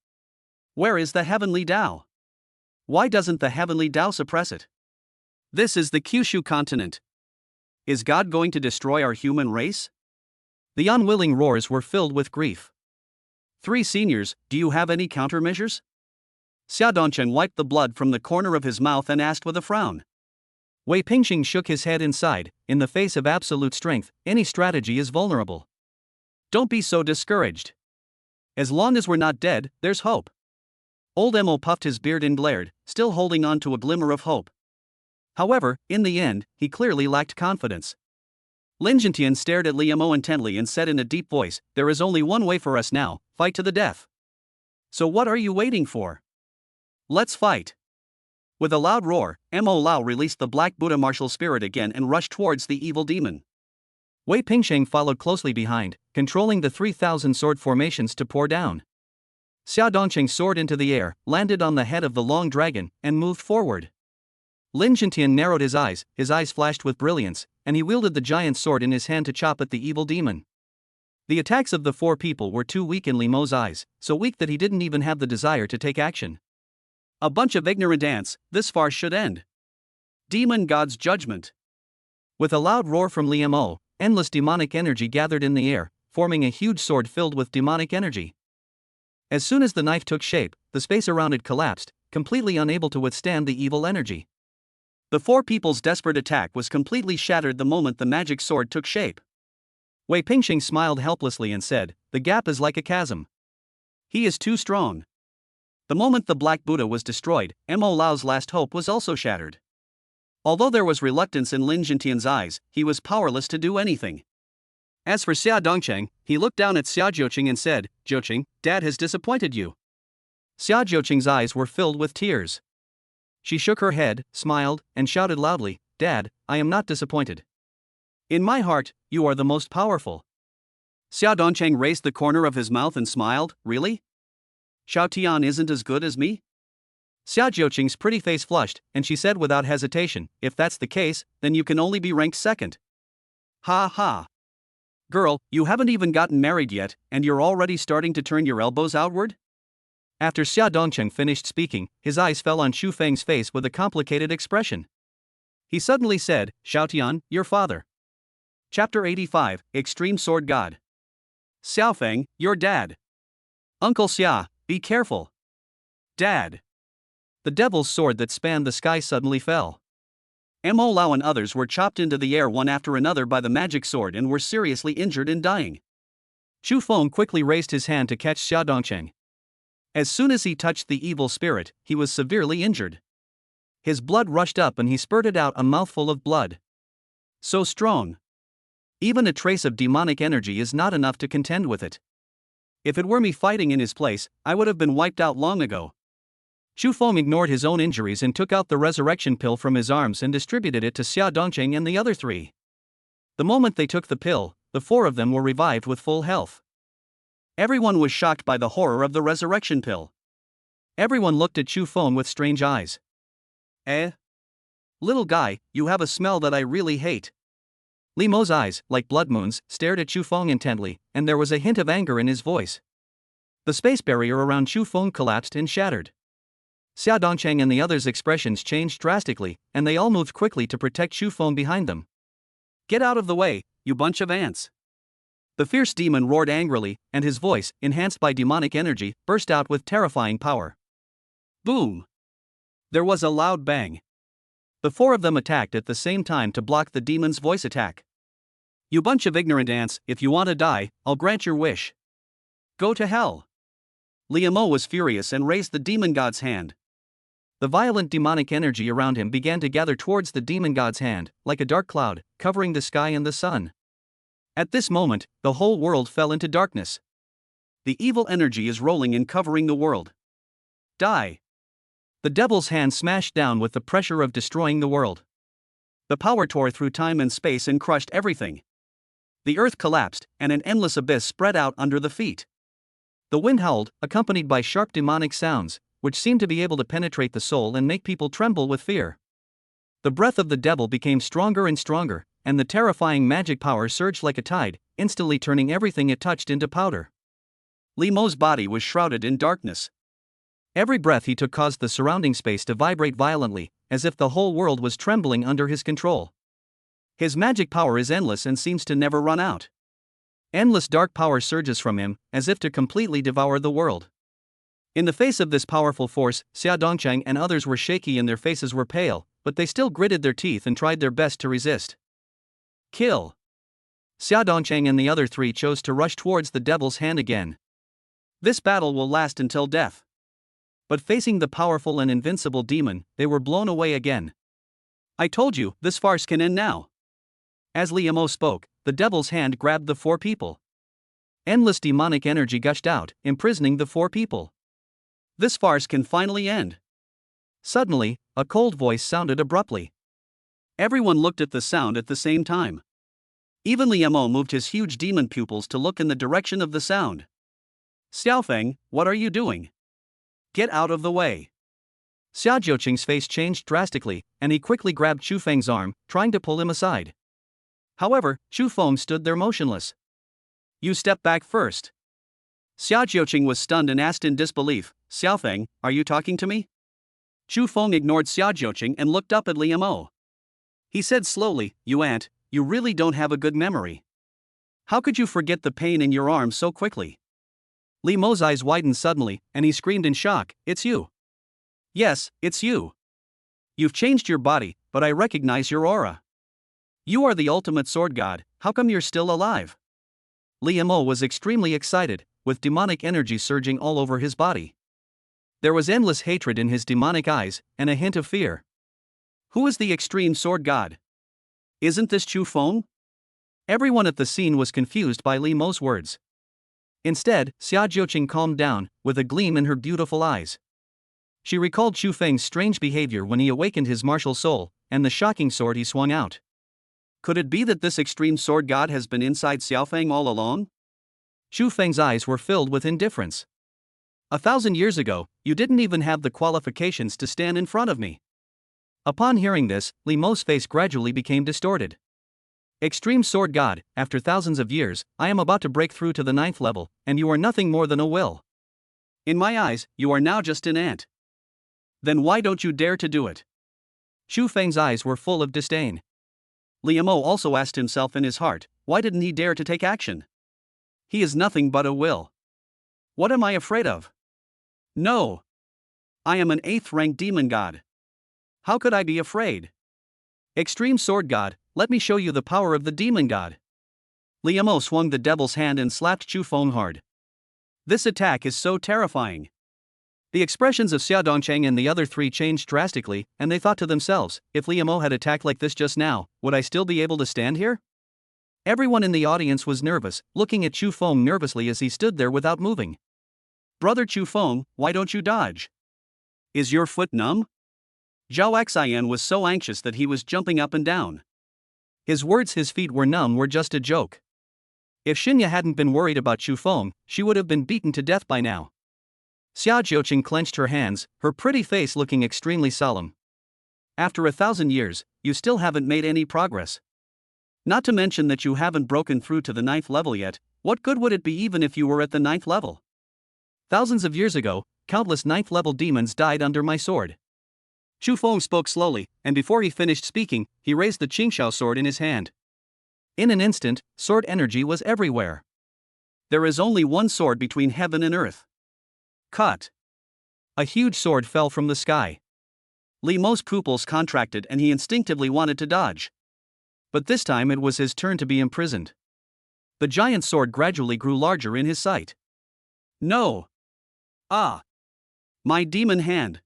Where is the heavenly Tao? Why doesn't the heavenly Tao suppress it? This is the Kyushu continent. Is God going to destroy our human race? The unwilling roars were filled with grief. 3 seniors, do you have any countermeasures? Xia Dongcheng wiped the blood from the corner of his mouth and asked with a frown. Wei Pingxing shook his head inside. In the face of absolute strength, any strategy is vulnerable. Don't be so discouraged. As long as we're not dead, there's hope. Old Emo puffed his beard and glared, still holding on to a glimmer of hope. However, in the end, he clearly lacked confidence. Lin Jintian stared at Li Emo intently and said in a deep voice, "There is only one way for us now, fight to the death. So what are you waiting for? Let's fight." With a loud roar, Mo Lao released the Black Buddha martial spirit again and rushed towards the evil demon. Wei Pingsheng followed closely behind, controlling the 3,000 sword formations to pour down. Xia Dongcheng soared into the air, landed on the head of the long dragon, and moved forward. Lin Jintian narrowed his eyes flashed with brilliance, and he wielded the giant sword in his hand to chop at the evil demon. The attacks of the four people were too weak in Li Mo's eyes, so weak that he didn't even have the desire to take action. A bunch of ignorant ants, this farce should end. Demon God's judgment. With a loud roar from Li Mo, endless demonic energy gathered in the air, forming a huge sword filled with demonic energy. As soon as the knife took shape, the space around it collapsed, completely unable to withstand the evil energy. The four people's desperate attack was completely shattered the moment the magic sword took shape. Wei Pingxing smiled helplessly and said, "The gap is like a chasm. He is too strong." The moment the Black Buddha was destroyed, Mo Lao's last hope was also shattered. Although there was reluctance in Lin Jintian's eyes, he was powerless to do anything. As for Xia Dongcheng, he looked down at Xia Jiuqing and said, "Jiuqing, Dad has disappointed you." Xia Jiuqing's eyes were filled with tears. She shook her head, smiled, and shouted loudly, "Dad, I am not disappointed. In my heart, you are the most powerful." Xia Dongcheng raised the corner of his mouth and smiled, "Really? Xiao Tian isn't as good as me?" Xia Jiuqing's pretty face flushed, and she said without hesitation, "If that's the case, then you can only be ranked second." "Ha ha. Girl, you haven't even gotten married yet, and you're already starting to turn your elbows outward?" After Xia Dongcheng finished speaking, his eyes fell on Xu Feng's face with a complicated expression. He suddenly said, "Xiao Tian, your father." Chapter 85, Extreme Sword God. "Xiao Feng, your dad. Uncle Xia, be careful. Dad." The devil's sword that spanned the sky suddenly fell. Mo Lao and others were chopped into the air one after another by the magic sword and were seriously injured and dying. Chu Feng quickly raised his hand to catch Xia Dongcheng. As soon as he touched the evil spirit, he was severely injured. His blood rushed up and he spurted out a mouthful of blood. So strong. Even a trace of demonic energy is not enough to contend with it. If it were me fighting in his place, I would have been wiped out long ago. Chu Feng ignored his own injuries and took out the resurrection pill from his arms and distributed it to Xia Dongcheng and the other 3. The moment they took the pill, the 4 of them were revived with full health. Everyone was shocked by the horror of the resurrection pill. Everyone looked at Chu Feng with strange eyes. "Eh? Little guy, you have a smell that I really hate." Li Mo's eyes, like blood moons, stared at Chu Feng intently, and there was a hint of anger in his voice. The space barrier around Chu Feng collapsed and shattered. Xia Dongcheng and the others' expressions changed drastically, and they all moved quickly to protect Chu Feng behind them. "Get out of the way, you bunch of ants." The fierce demon roared angrily, and his voice, enhanced by demonic energy, burst out with terrifying power. Boom! There was a loud bang. The 4 of them attacked at the same time to block the demon's voice attack. "You bunch of ignorant ants, if you want to die, I'll grant your wish. Go to hell." Li Mo was furious and raised the demon god's hand. The violent demonic energy around him began to gather towards the demon god's hand, like a dark cloud, covering the sky and the sun. At this moment, the whole world fell into darkness. The evil energy is rolling and covering the world. Die. The devil's hand smashed down with the pressure of destroying the world. The power tore through time and space and crushed everything. The earth collapsed, and an endless abyss spread out under the feet. The wind howled, accompanied by sharp demonic sounds, which seemed to be able to penetrate the soul and make people tremble with fear. The breath of the devil became stronger and stronger, and the terrifying magic power surged like a tide, instantly turning everything it touched into powder. Li Mo's body was shrouded in darkness. Every breath he took caused the surrounding space to vibrate violently, as if the whole world was trembling under his control. His magic power is endless and seems to never run out. Endless dark power surges from him, as if to completely devour the world. In the face of this powerful force, Xia Dongcheng and others were shaky and their faces were pale, but they still gritted their teeth and tried their best to resist. Kill! Xia Dongcheng and the other three chose to rush towards the devil's hand again. This battle will last until death. But facing the powerful and invincible demon, they were blown away again. I told you, this farce can end now. As Li Mo spoke, the devil's hand grabbed the four people. Endless demonic energy gushed out, imprisoning the four people. This farce can finally end. Suddenly, a cold voice sounded abruptly. Everyone looked at the sound at the same time. Even Li Mo moved his huge demon pupils to look in the direction of the sound. Xiaofeng, what are you doing? Get out of the way. Xia Jiuqing's face changed drastically, and he quickly grabbed Chu Feng's arm, trying to pull him aside. However, Chu Feng stood there motionless. You step back first. Xia Jiuqing was stunned and asked in disbelief, Xiaofeng, are you talking to me? Chu Feng ignored Xia Jiuqing and looked up at Li Mo. He said slowly, You aunt, you really don't have a good memory. How could you forget the pain in your arm so quickly? Li Mo's eyes widened suddenly, and he screamed in shock, It's you. Yes, it's you. You've changed your body, but I recognize your aura. You are the ultimate sword god, how come you're still alive? Li Mo was extremely excited, with demonic energy surging all over his body. There was endless hatred in his demonic eyes, and a hint of fear. Who is the extreme sword god? Isn't this Chu Feng? Everyone at the scene was confused by Li Mo's words. Instead, Xia Jiuqing calmed down, with a gleam in her beautiful eyes. She recalled Chu Feng's strange behavior when he awakened his martial soul, and the shocking sword he swung out. Could it be that this extreme sword god has been inside Xiaofeng all along? Chu Feng's eyes were filled with indifference. 1,000 years ago, you didn't even have the qualifications to stand in front of me. Upon hearing this, Li Mo's face gradually became distorted. Extreme sword god, after thousands of years, I am about to break through to the 9th level, and you are nothing more than a will. In my eyes, you are now just an ant. Then why don't you dare to do it? Chu Feng's eyes were full of disdain. Li Mo also asked himself in his heart, why didn't he dare to take action? He is nothing but a will. What am I afraid of? No. I am an 8th rank demon god. How could I be afraid? Extreme sword god, let me show you the power of the demon god. Li Mo swung the devil's hand and slapped Chu Feng hard. This attack is so terrifying. The expressions of Xia Dongcheng and the other three changed drastically, and they thought to themselves, if Li Mo had attacked like this just now, would I still be able to stand here? Everyone in the audience was nervous, looking at Chu Feng nervously as he stood there without moving. Brother Chu Feng, why don't you dodge? Is your foot numb? Zhao Xian was so anxious that he was jumping up and down. His words his feet were numb were just a joke. If Xinya hadn't been worried about Chu Feng, she would have been beaten to death by now. Xia Jiuqing clenched her hands, her pretty face looking extremely solemn. After 1,000 years, you still haven't made any progress. Not to mention that you haven't broken through to the 9th level yet. What good would it be even if you were at the 9th level? Thousands of years ago, countless 9th level demons died under my sword. Chu Feng spoke slowly, and before he finished speaking, he raised the Qingxiao sword in his hand. In an instant, sword energy was everywhere. There is only one sword between heaven and earth. Cut. A huge sword fell from the sky. Li Mo's pupils contracted and he instinctively wanted to dodge. But this time it was his turn to be imprisoned. The giant sword gradually grew larger in his sight. No. Ah. My demon hand.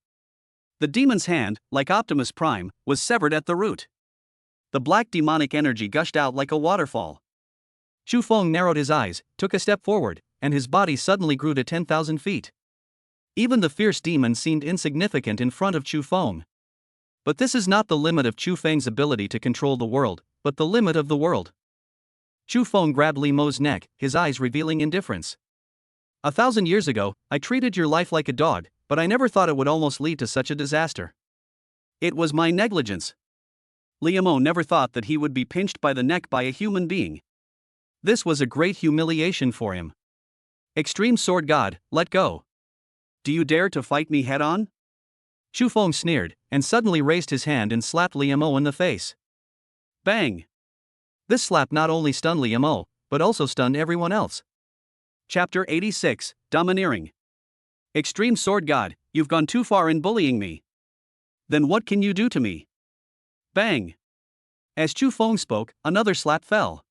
The demon's hand, like Optimus Prime, was severed at the root. The black demonic energy gushed out like a waterfall. Chu Feng narrowed his eyes, took a step forward, and his body suddenly grew to 10,000 feet. Even the fierce demon seemed insignificant in front of Chu Feng. But this is not the limit of Chu Feng's ability to control the world, but the limit of the world. Chu Feng grabbed Li Mo's neck, his eyes revealing indifference. 1,000 years ago, I treated your life like a dog, but I never thought it would almost lead to such a disaster. It was my negligence. Liamo never thought that he would be pinched by the neck by a human being. This was a great humiliation for him. Extreme Sword God, let go. Do you dare to fight me head on? Chu Feng sneered, and suddenly raised his hand and slapped Liamo in the face. Bang! This slap not only stunned Liamo, but also stunned everyone else. Chapter 86, Domineering. Extreme Sword God, you've gone too far in bullying me. Then what can you do to me? Bang! As Chu Feng spoke, another slap fell.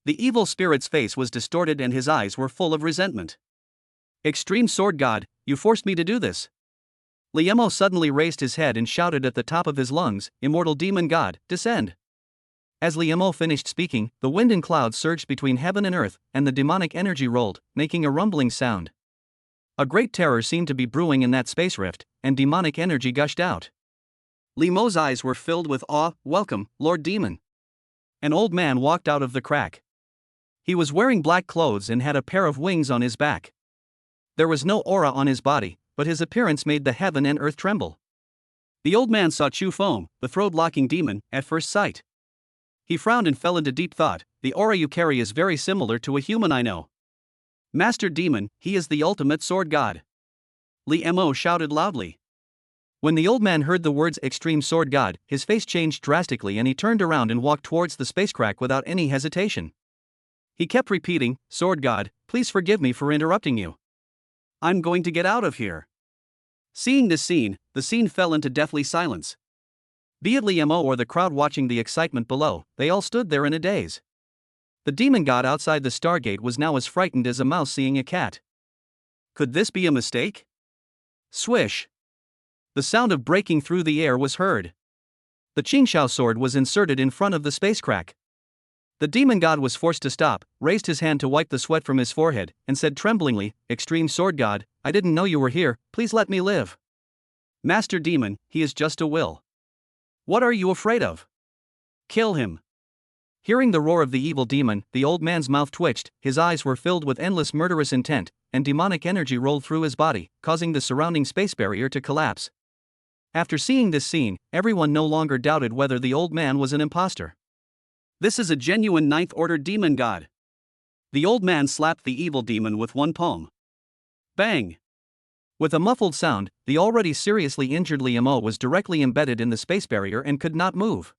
The evil spirit's face was distorted and his eyes were full of resentment. Extreme Sword God, you forced me to do this. Liamo suddenly raised his head and shouted at the top of his lungs, Immortal Demon God, descend. As Liamo finished speaking, the wind and clouds surged between heaven and earth, and the demonic energy rolled, making a rumbling sound. A great terror seemed to be brewing in that space rift, and demonic energy gushed out. Liamo's eyes were filled with awe. Welcome, Lord Demon. An old man walked out of the crack. He was wearing black clothes and had a pair of wings on his back. There was no aura on his body, but his appearance made the heaven and earth tremble. The old man saw Chu Feng, the throat-locking demon, at first sight. He frowned and fell into deep thought. The aura you carry is very similar to a human I know. Master Demon, he is the ultimate sword god. Liamo shouted loudly. When the old man heard the words Extreme Sword God, his face changed drastically and he turned around and walked towards the space crack without any hesitation. He kept repeating, Sword God, please forgive me for interrupting you. I'm going to get out of here. Seeing this scene, the scene fell into deathly silence. Be it Liamo or the crowd watching the excitement below, they all stood there in a daze. The demon god outside the Stargate was now as frightened as a mouse seeing a cat. Could this be a mistake? Swish! The sound of breaking through the air was heard. The Qingxiao sword was inserted in front of the space crack. The demon god was forced to stop, raised his hand to wipe the sweat from his forehead, and said tremblingly, Extreme Sword God, I didn't know you were here, please let me live. Master Demon, he is just a will. What are you afraid of? Kill him. Hearing the roar of the evil demon, the old man's mouth twitched, his eyes were filled with endless murderous intent, and demonic energy rolled through his body, causing the surrounding space barrier to collapse. After seeing this scene, everyone no longer doubted whether the old man was an imposter. This is a genuine ninth-order demon god. The old man slapped the evil demon with one palm. Bang! With a muffled sound, the already seriously injured Liamo was directly embedded in the space barrier and could not move.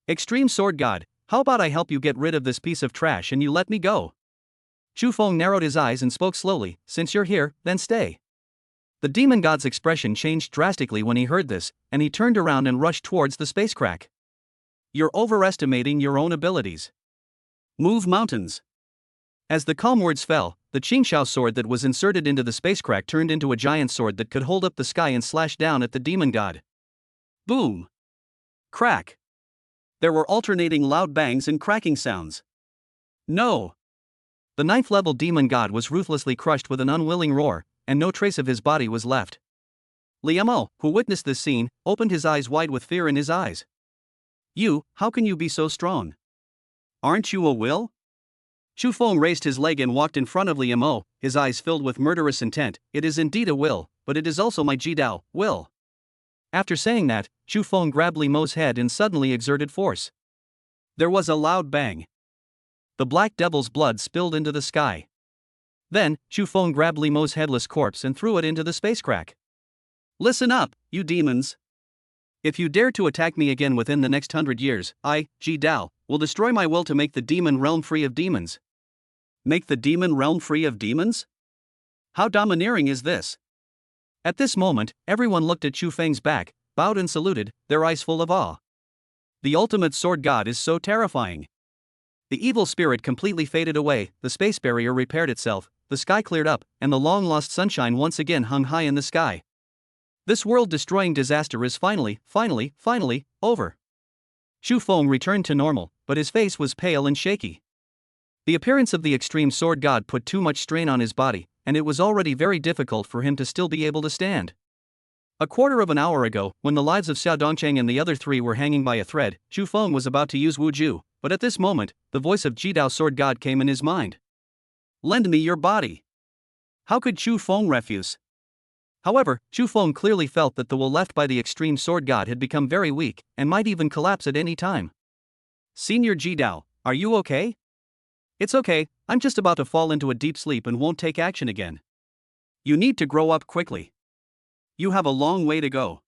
Extreme Sword God, how about I help you get rid of this piece of trash and you let me go? Chu Feng narrowed his eyes and spoke slowly, since you're here, then stay. The demon god's expression changed drastically when he heard this, and he turned around and rushed towards the space crack. You're overestimating your own abilities. Move mountains. As the calm words fell, the Qingxiao sword that was inserted into the space crack turned into a giant sword that could hold up the sky and slash down at the demon god. Boom! Crack! There were alternating loud bangs and cracking sounds. No! The ninth-level demon god was ruthlessly crushed with an unwilling roar, and no trace of his body was left. Liamo, who witnessed this scene, opened his eyes wide with fear in his eyes. How can you be so strong? Aren't you a will? Chu Feng raised his leg and walked in front of Liamo, his eyes filled with murderous intent. It is indeed a will, but it is also my Jidao, will. After saying that, Chu Feng grabbed Liamo's head and suddenly exerted force. There was a loud bang. The black devil's blood spilled into the sky. Then, Chu Feng grabbed Liamo's headless corpse and threw it into the space crack. Listen up, you demons. If you dare to attack me again within the next 100 years, I, Jidao, will destroy my will to make the demon realm free of demons. Make the demon realm free of demons? How domineering is this? At this moment, everyone looked at Chu Feng's back, bowed and saluted, their eyes full of awe. The ultimate sword god is so terrifying. The evil spirit completely faded away, the space barrier repaired itself, the sky cleared up, and the long-lost sunshine once again hung high in the sky. This world-destroying disaster is finally, over. Chu Feng returned to normal, but his face was pale and shaky. The appearance of the extreme sword god put too much strain on his body, and it was already very difficult for him to still be able to stand. A quarter of an hour ago, when the lives of Xiao Dongcheng and the other three were hanging by a thread, Chu Feng was about to use Wuju, but at this moment, the voice of Jidao Sword God came in his mind. Lend me your body. How could Chu Feng refuse? However, Chu Feng clearly felt that the will left by the extreme sword god had become very weak, and might even collapse at any time. Senior Jidao, are you okay? It's okay, I'm just about to fall into a deep sleep and won't take action again. You need to grow up quickly. You have a long way to go.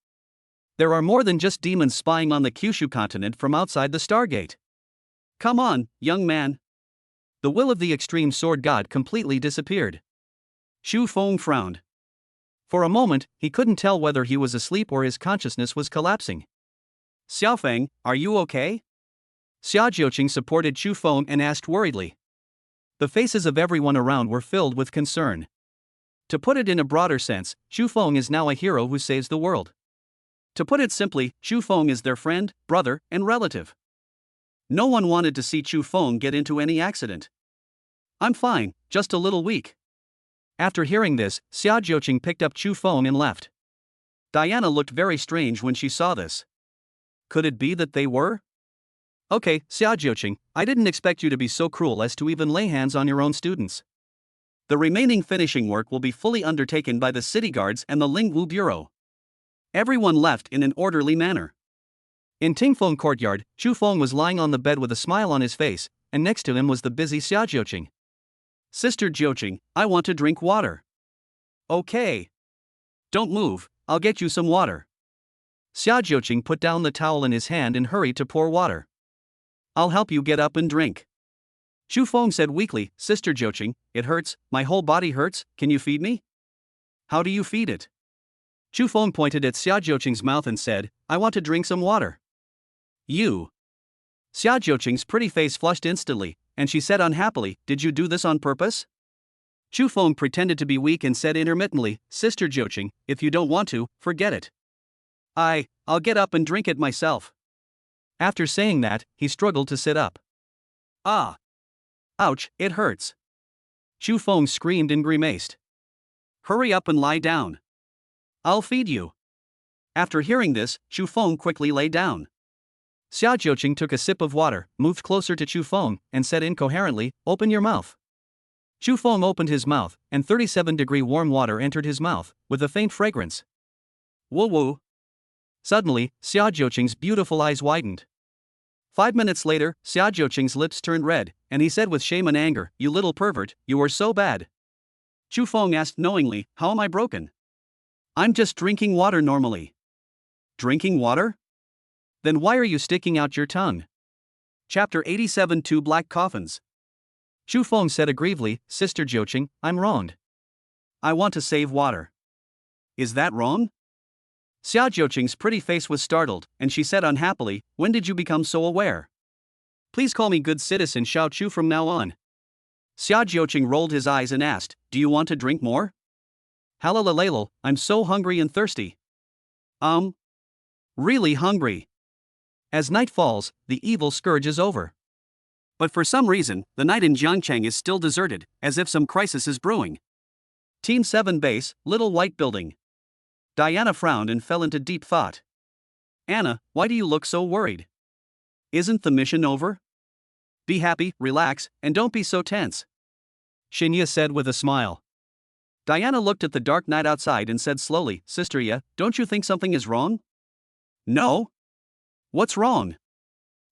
There are more than just demons spying on the Kyushu continent from outside the Stargate. Come on, young man. The will of the extreme sword god completely disappeared. Chu Feng frowned. For a moment, he couldn't tell whether he was asleep or his consciousness was collapsing. Xiaofeng, are you okay? Xia Jiuqing supported Chu Feng and asked worriedly. The faces of everyone around were filled with concern. To put it in a broader sense, Chu Feng is now a hero who saves the world. To put it simply, Chu Feng is their friend, brother, and relative. No one wanted to see Chu Feng get into any accident. I'm fine, just a little weak. After hearing this, Xia Jiuqing picked up Chu Feng and left. Diana looked very strange when she saw this. Could it be that they were? Okay, Xia Jiuqing, I didn't expect you to be so cruel as to even lay hands on your own students. The remaining finishing work will be fully undertaken by the city guards and the Lingwu Bureau. Everyone left in an orderly manner. In Tingfeng courtyard, Chu Feng was lying on the bed with a smile on his face, and next to him was the busy Xia Jiuqing. Sister Jiuqing, I want to drink water. Okay. Don't move, I'll get you some water. Xia Jiuqing put down the towel in his hand and hurried to pour water. I'll help you get up and drink. Chu Feng said weakly, Sister Jiuqing, it hurts, my whole body hurts, can you feed me? How do you feed it? Chu Feng pointed at Xia Jiuqing's mouth and said, I want to drink some water. You. Xia Jiuqing's pretty face flushed instantly, and she said unhappily, did you do this on purpose? Chu Feng pretended to be weak and said intermittently, Sister Jiuqing, if you don't want to, forget it. I'll get up and drink it myself. After saying that, he struggled to sit up. Ah! Ouch, it hurts. Chu Feng screamed and grimaced. Hurry up and lie down. I'll feed you. After hearing this, Chu Feng quickly lay down. Xia Jiuqing took a sip of water, moved closer to Chu Feng, and said incoherently, Open your mouth. Chu Feng opened his mouth, and 37-degree warm water entered his mouth, with a faint fragrance. Woo woo. Suddenly, Xia Jiuqing's beautiful eyes widened. 5 minutes later, Xia Jiuqing's lips turned red, and he said with shame and anger, You little pervert, you are so bad. Chu Feng asked knowingly, How am I broken? I'm just drinking water normally. Drinking water? Then why are you sticking out your tongue? Chapter 87 Two Black Coffins. Chu Feng said aggrievedly, Sister Jiuqing, I'm wronged. I want to save water. Is that wrong? Xia Jiuqing's pretty face was startled, and she said unhappily, When did you become so aware? Please call me good citizen Xiao Chu from now on. Xia Jiuqing rolled his eyes and asked, Do you want to drink more? Halalalal, I'm so hungry and thirsty. Really hungry. As night falls, the evil scourge is over. But for some reason, the night in Jiangcheng is still deserted, as if some crisis is brewing. Team 7 base, Little White Building. Diana frowned and fell into deep thought. Anna, why do you look so worried? Isn't the mission over? Be happy, relax, and don't be so tense. Shinya said with a smile. Diana looked at the dark night outside and said slowly, Sister Ya, don't you think something is wrong? No. What's wrong?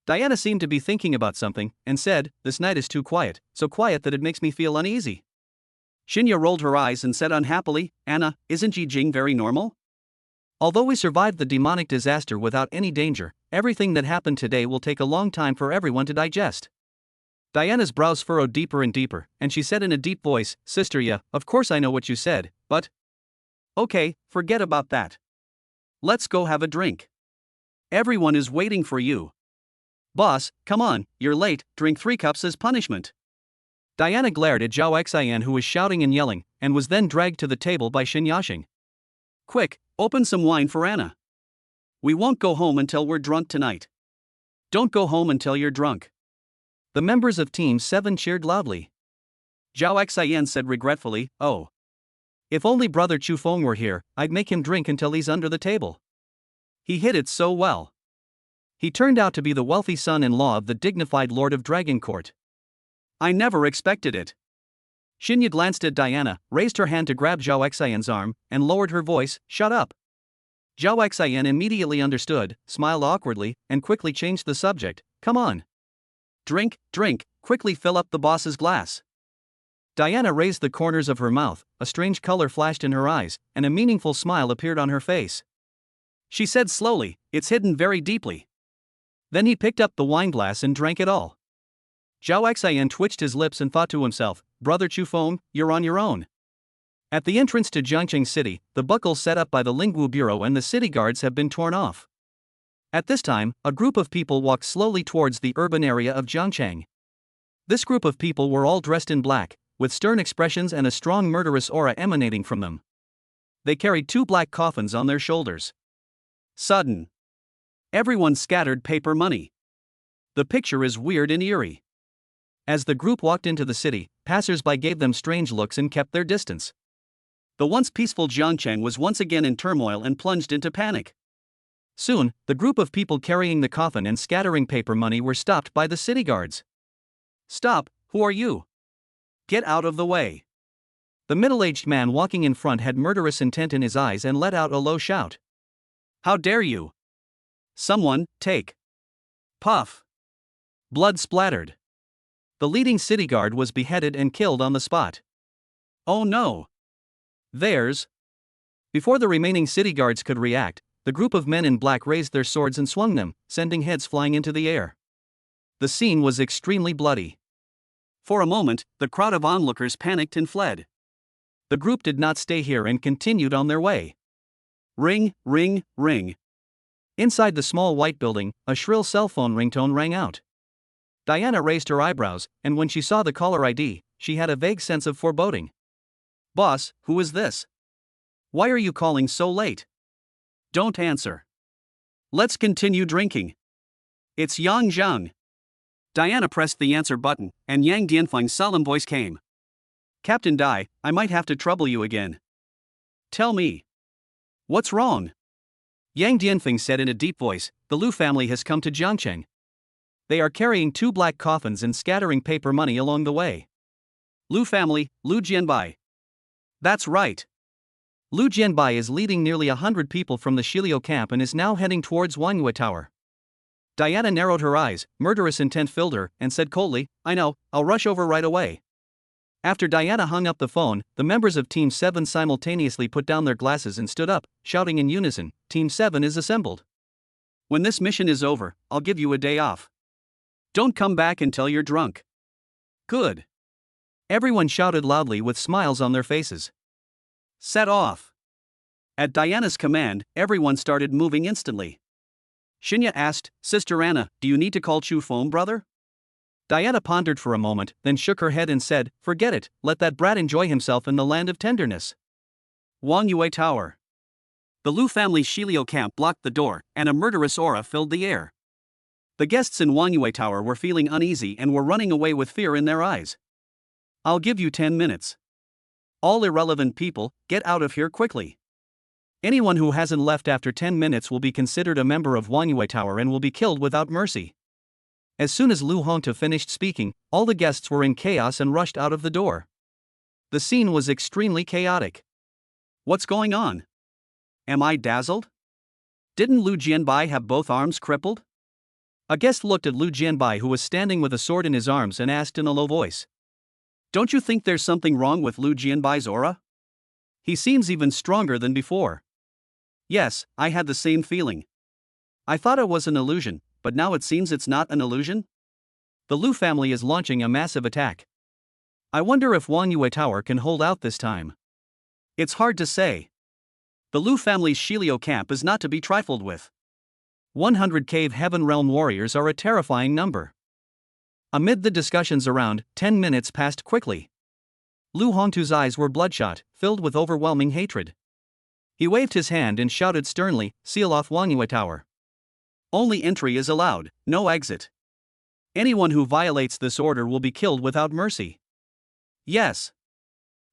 Diana seemed to be thinking about something, and said, This night is too quiet, so quiet that it makes me feel uneasy. Shinya rolled her eyes and said unhappily, Anna, isn't Jing very normal? Although we survived the demonic disaster without any danger, everything that happened today will take a long time for everyone to digest. Diana's brows furrowed deeper and deeper, and she said in a deep voice, Sister Ya, of course I know what you said, but… Okay, forget about that. Let's go have a drink. Everyone is waiting for you. Boss, come on, you're late, drink 3 cups as punishment. Diana glared at Zhao Xian who was shouting and yelling, and was then dragged to the table by Xin Yashing. Quick, open some wine for Anna. We won't go home until we're drunk tonight. Don't go home until you're drunk. The members of Team 7 cheered loudly. Zhao Xian said regretfully, Oh. If only Brother Chu Feng were here, I'd make him drink until he's under the table. He hid it so well. He turned out to be the wealthy son-in-law of the dignified Lord of Dragon Court. I never expected it. Xinya glanced at Diana, raised her hand to grab Zhao Xian's arm, and lowered her voice, "Shut up." Zhao Xian immediately understood, smiled awkwardly, and quickly changed the subject. "Come on. Drink, drink, quickly fill up the boss's glass." Diana raised the corners of her mouth, a strange color flashed in her eyes, and a meaningful smile appeared on her face. She said slowly, "It's hidden very deeply." Then he picked up the wine glass and drank it all. Zhao Xian twitched his lips and thought to himself, "Brother Chufeng, you're on your own." At the entrance to Jiangcheng City, the buckles set up by the Lingwu Bureau and the city guards have been torn off. At this time, a group of people walked slowly towards the urban area of Jiangcheng. This group of people were all dressed in black, with stern expressions and a strong murderous aura emanating from them. They carried 2 black coffins on their shoulders. Sudden. Everyone scattered paper money. The picture is weird and eerie. As the group walked into the city, passers-by gave them strange looks and kept their distance. The once peaceful Jiangcheng was once again in turmoil and plunged into panic. Soon, the group of people carrying the coffin and scattering paper money were stopped by the city guards. "Stop, who are you? Get out of the way." The middle-aged man walking in front had murderous intent in his eyes and let out a low shout. "How dare you? Someone, take." Puff. Blood splattered. The leading city guard was beheaded and killed on the spot. "Oh no. There's..." Before the remaining city guards could react, the group of men in black raised their swords and swung them, sending heads flying into the air. The scene was extremely bloody. For a moment, the crowd of onlookers panicked and fled. The group did not stay here and continued on their way. Ring, ring, ring. Inside the small white building, a shrill cell phone ringtone rang out. Diana raised her eyebrows, and when she saw the caller ID, she had a vague sense of foreboding. "Boss, who is this? Why are you calling so late? Don't answer. Let's continue drinking. It's Yang Zhang." Diana pressed the answer button, and Yang Dianfeng's solemn voice came. "Captain Dai, I might have to trouble you again. Tell me. What's wrong?" Yang Dianfeng said in a deep voice, "The Lu family has come to Jiangcheng. They are carrying 2 black coffins and scattering paper money along the way." "Lu family, Lu Jianbai." "That's right. Lu Jianbai is leading nearly 100 people from the Shiliu camp and is now heading towards Wanyue Tower." Diana narrowed her eyes, murderous intent filled her, and said coldly, "I know, I'll rush over right away." After Diana hung up the phone, the members of Team 7 simultaneously put down their glasses and stood up, shouting in unison, "Team 7 is assembled. When this mission is over, I'll give you a day off. Don't come back until you're drunk." "Good." Everyone shouted loudly with smiles on their faces. "Set off." At Diana's command, everyone started moving instantly. Xinya asked, "Sister Anna, do you need to call Chufeng, brother?" Diana pondered for a moment, then shook her head and said, "Forget it, let that brat enjoy himself in the land of tenderness." Wanyue Tower. The Lu family's Shiliu camp blocked the door, and a murderous aura filled the air. The guests in Wanyue Tower were feeling uneasy and were running away with fear in their eyes. "I'll give you 10 minutes. All irrelevant people, get out of here quickly. Anyone who hasn't left after 10 minutes will be considered a member of Wanyue Tower and will be killed without mercy." As soon as Lu Hongtu finished speaking, all the guests were in chaos and rushed out of the door. The scene was extremely chaotic. What's going on? Am I dazzled? Didn't Lu Jianbai have both arms crippled? A guest looked at Lu Jianbai, who was standing with a sword in his arms, and asked in a low voice, "Don't you think there's something wrong with Lu Jianbai's aura? He seems even stronger than before." "Yes, I had the same feeling. I thought it was an illusion, but now it seems it's not an illusion." The Lu family is launching a massive attack. I wonder if Wanyue Tower can hold out this time. It's hard to say. The Lu family's Shiliu camp is not to be trifled with. 100 Cave Heaven Realm warriors are a terrifying number. Amid the discussions around, 10 minutes passed quickly. Lu Hongtu's eyes were bloodshot, filled with overwhelming hatred. He waved his hand and shouted sternly, "Seal off Wanyue Tower. Only entry is allowed, no exit. Anyone who violates this order will be killed without mercy." "Yes."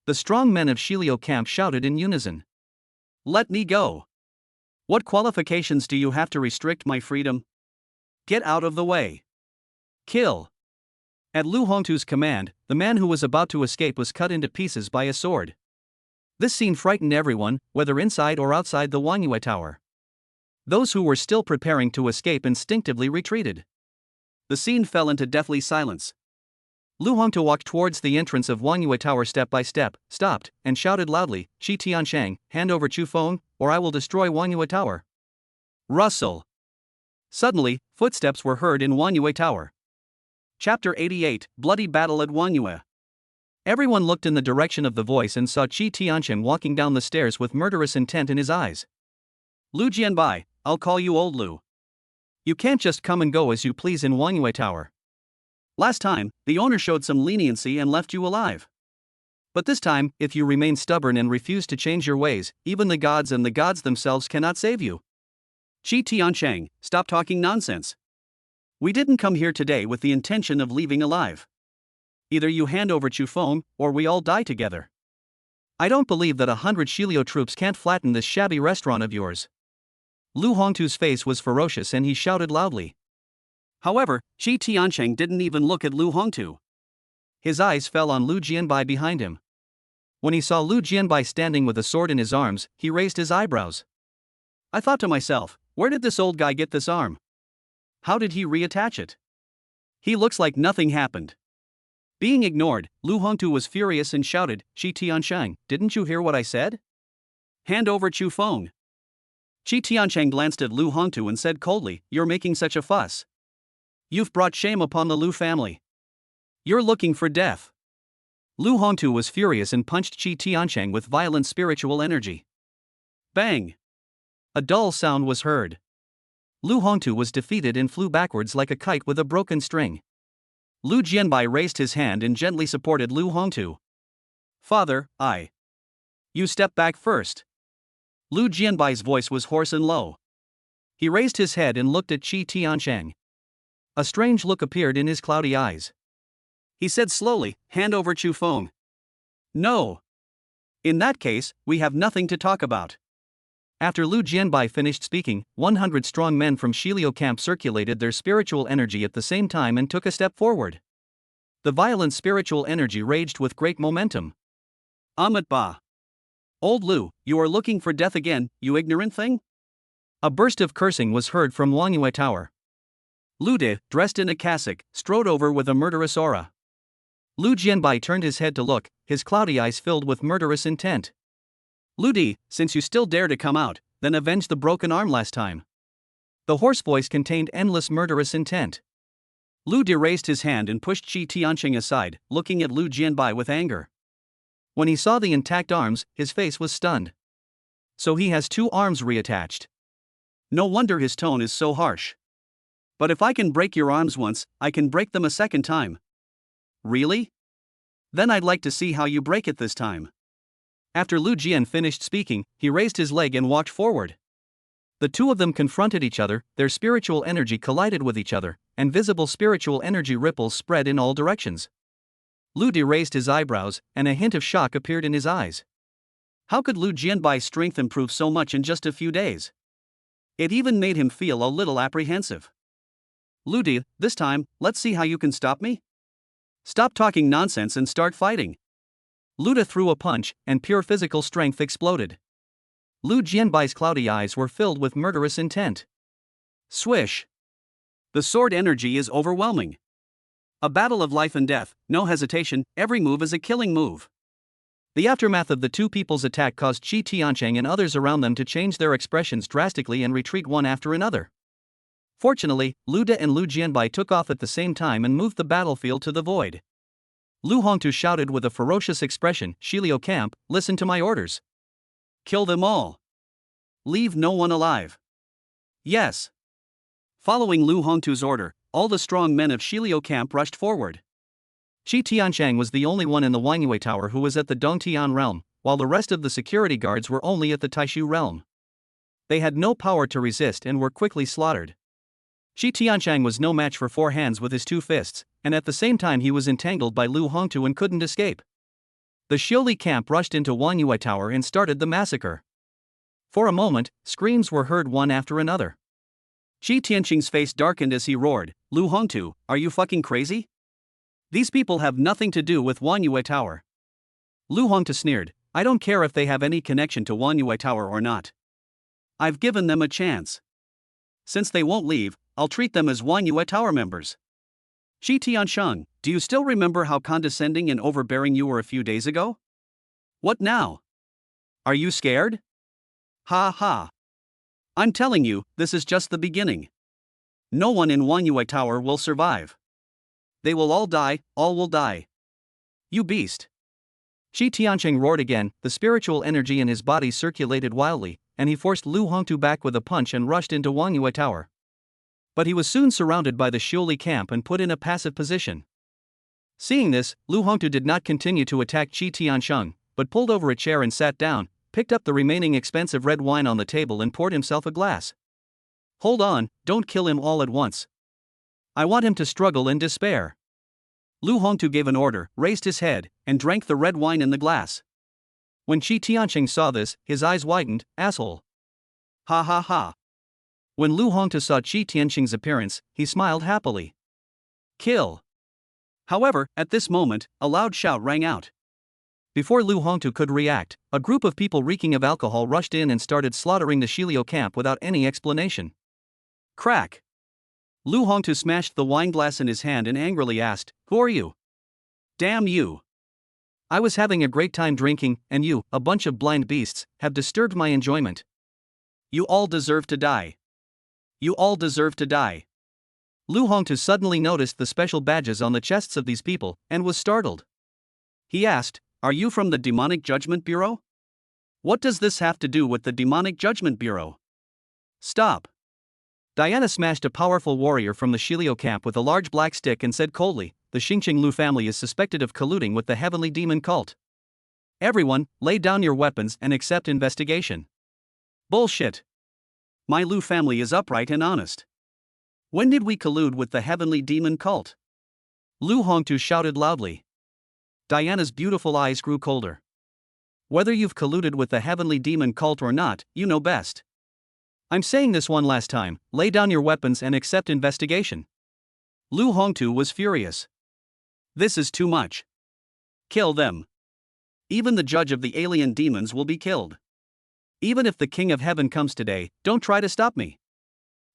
The strong men of Shiliu camp shouted in unison. "Let me go. What qualifications do you have to restrict my freedom? Get out of the way. Kill." At Lu Hongtu's command, the man who was about to escape was cut into pieces by a sword. This scene frightened everyone, whether inside or outside the Wangyue Tower. Those who were still preparing to escape instinctively retreated. The scene fell into deathly silence. Lu Hongtu walked towards the entrance of Wangyue Tower step by step, stopped, and shouted loudly, "Shi Tianshang, hand over Chu Feng, or I will destroy Wangyue Tower." Rustle. Suddenly, footsteps were heard in Wangyue Tower. Chapter 88, Bloody Battle at Wangyue. Everyone looked in the direction of the voice and saw Shi Tiansheng walking down the stairs with murderous intent in his eyes. "Lu Jianbai, I'll call you Old Lu. You can't just come and go as you please in Wangyue Tower. Last time, the owner showed some leniency and left you alive. But this time, if you remain stubborn and refuse to change your ways, even the gods and the gods themselves cannot save you. Shi Tiansheng, stop talking nonsense. We didn't come here today with the intention of leaving alive. Either you hand over Chu Feng, or we all die together. I don't believe that 100 Shilio troops can't flatten this shabby restaurant of yours." Lu Hongtu's face was ferocious and he shouted loudly. However, Shi Tiansheng didn't even look at Lu Hongtu. His eyes fell on Lu Jianbai behind him. When he saw Lu Jianbai standing with a sword in his arms, he raised his eyebrows. I thought to myself, where did this old guy get this arm? How did he reattach it? He looks like nothing happened. Being ignored, Lu Hongtu was furious and shouted, "Shi Tiansheng, didn't you hear what I said? Hand over Chu Feng." Shi Tiansheng glanced at Lu Hongtu and said coldly, "You're making such a fuss. You've brought shame upon the Lu family. You're looking for death." Lu Hongtu was furious and punched Shi Tiansheng with violent spiritual energy. Bang! A dull sound was heard. Lu Hongtu was defeated and flew backwards like a kite with a broken string. Lu Jianbai raised his hand and gently supported Lu Hongtu. "Father, You step back first." Lu Jianbai's voice was hoarse and low. He raised his head and looked at Shi Tiansheng. A strange look appeared in his cloudy eyes. He said slowly, "Hand over Chu Feng." "No. In that case, we have nothing to talk about." After Lu Jianbai finished speaking, 100 strong men from Shilio camp circulated their spiritual energy at the same time and took a step forward. The violent spiritual energy raged with great momentum. Amat Ba. "Old Lu, you are looking for death again, you ignorant thing?" A burst of cursing was heard from Wangyue Tower. Lu De, dressed in a cassock, strode over with a murderous aura. Lu Jianbai turned his head to look, his cloudy eyes filled with murderous intent. "Lu De, since you still dare to come out, then avenge the broken arm last time." The hoarse voice contained endless murderous intent. Lu De raised his hand and pushed Shi Tiansheng aside, looking at Lu Jianbai with anger. When he saw the intact arms, his face was stunned. So he has 2 arms reattached. No wonder his tone is so harsh. "But if I can break your arms once, I can break them a second time." "Really? Then I'd like to see how you break it this time." After Lu Jian finished speaking, he raised his leg and walked forward. The two of them confronted each other, their spiritual energy collided with each other, and visible spiritual energy ripples spread in all directions. Lu De raised his eyebrows, and a hint of shock appeared in his eyes. How could Lu Jianbai's strength improve so much in just a few days? It even made him feel a little apprehensive. "Lu De, this time, let's see how you can stop me. Stop talking nonsense and start fighting." Lu De threw a punch, and pure physical strength exploded. Lu Jianbai's cloudy eyes were filled with murderous intent. Swish! The sword energy is overwhelming. A battle of life and death, no hesitation, every move is a killing move. The aftermath of the two people's attack caused Shi Tiansheng and others around them to change their expressions drastically and retreat one after another. Fortunately, Lu De and Lu Jianbai took off at the same time and moved the battlefield to the void. Lu Hongtu shouted with a ferocious expression, "Shilio camp, listen to my orders. Kill them all. Leave no one alive." "Yes." Following Lu Hongtu's order, all the strong men of Shilio camp rushed forward. Shi Tiansheng was the only one in the Wangyue Tower who was at the Dongtian realm, while the rest of the security guards were only at the Taishu realm. They had no power to resist and were quickly slaughtered. Shi Tiansheng was no match for 4 hands with his 2 fists, and at the same time he was entangled by Lu Hongtu and couldn't escape. The Xiuli camp rushed into Wangyue Tower and started the massacre. For a moment, screams were heard one after another. Shi Tiansheng's face darkened as he roared, "Lu Hongtu, are you fucking crazy? These people have nothing to do with Wanyue Tower. Lu Hongtu sneered, I don't care if they have any connection to Wanyue Tower or not. I've given them a chance. Since they won't leave, I'll treat them as Wanyue Tower members. Shi Tiansheng, do you still remember how condescending and overbearing you were a few days ago? What now? Are you scared? Ha ha. I'm telling you, this is just the beginning. No one in Wanyue Tower will survive. They will all die, all will die. You beast. Shi Tiansheng roared again, the spiritual energy in his body circulated wildly, and he forced Lu Hongtu back with a punch and rushed into Wanyue Tower. But he was soon surrounded by the Xiuli camp and put in a passive position. Seeing this, Lu Hongtu did not continue to attack Shi Tiansheng, but pulled over a chair and sat down, picked up the remaining expensive red wine on the table and poured himself a glass. Hold on, don't kill him all at once. I want him to struggle in despair. Lu Hongtu gave an order, raised his head, and drank the red wine in the glass. When Shi Tiansheng saw this, his eyes widened, asshole. Ha ha ha. When Lu Hongtu saw Shi Tiansheng's appearance, he smiled happily. Kill. However, at this moment, a loud shout rang out. Before Lu Hongtu could react, a group of people reeking of alcohol rushed in and started slaughtering the Shilio camp without any explanation. Crack. Lu Hongtu smashed the wine glass in his hand and angrily asked, Who are you? Damn you. I was having a great time drinking, and you, a bunch of blind beasts, have disturbed my enjoyment. You all deserve to die. You all deserve to die. Lu Hongtu suddenly noticed the special badges on the chests of these people, and was startled. He asked, Are you from the Demonic Judgment Bureau? What does this have to do with the Demonic Judgment Bureau? Stop. Diana smashed a powerful warrior from the Shilio camp with a large black stick and said coldly, The Xingqing Lu family is suspected of colluding with the Heavenly Demon cult. Everyone, lay down your weapons and accept investigation. Bullshit. My Lu family is upright and honest. When did we collude with the Heavenly Demon cult? Lu Hongtu shouted loudly. Diana's beautiful eyes grew colder. Whether you've colluded with the Heavenly Demon cult or not, you know best. I'm saying this one last time, lay down your weapons and accept investigation. Lu Hongtu was furious. This is too much. Kill them. Even the judge of the alien demons will be killed. Even if the King of Heaven comes today, don't try to stop me.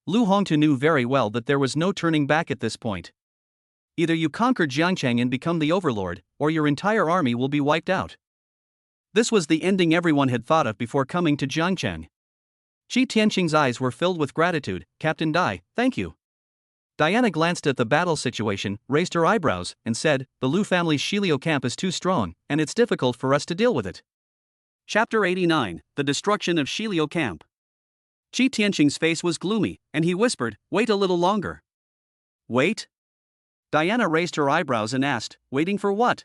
Lu Hongtu knew very well that there was no turning back at this point. Either you conquer Jiangcheng and become the overlord, or your entire army will be wiped out. This was the ending everyone had thought of before coming to Jiangcheng. Shi Tianqing's eyes were filled with gratitude. Captain Dai, thank you. Diana glanced at the battle situation, raised her eyebrows, and said, The Lu family's Shilio camp is too strong, and it's difficult for us to deal with it. Chapter 89, The Destruction of Shilio Camp. Shi Tianqing's face was gloomy, and he whispered, Wait a little longer. Wait? Diana raised her eyebrows and asked, Waiting for what?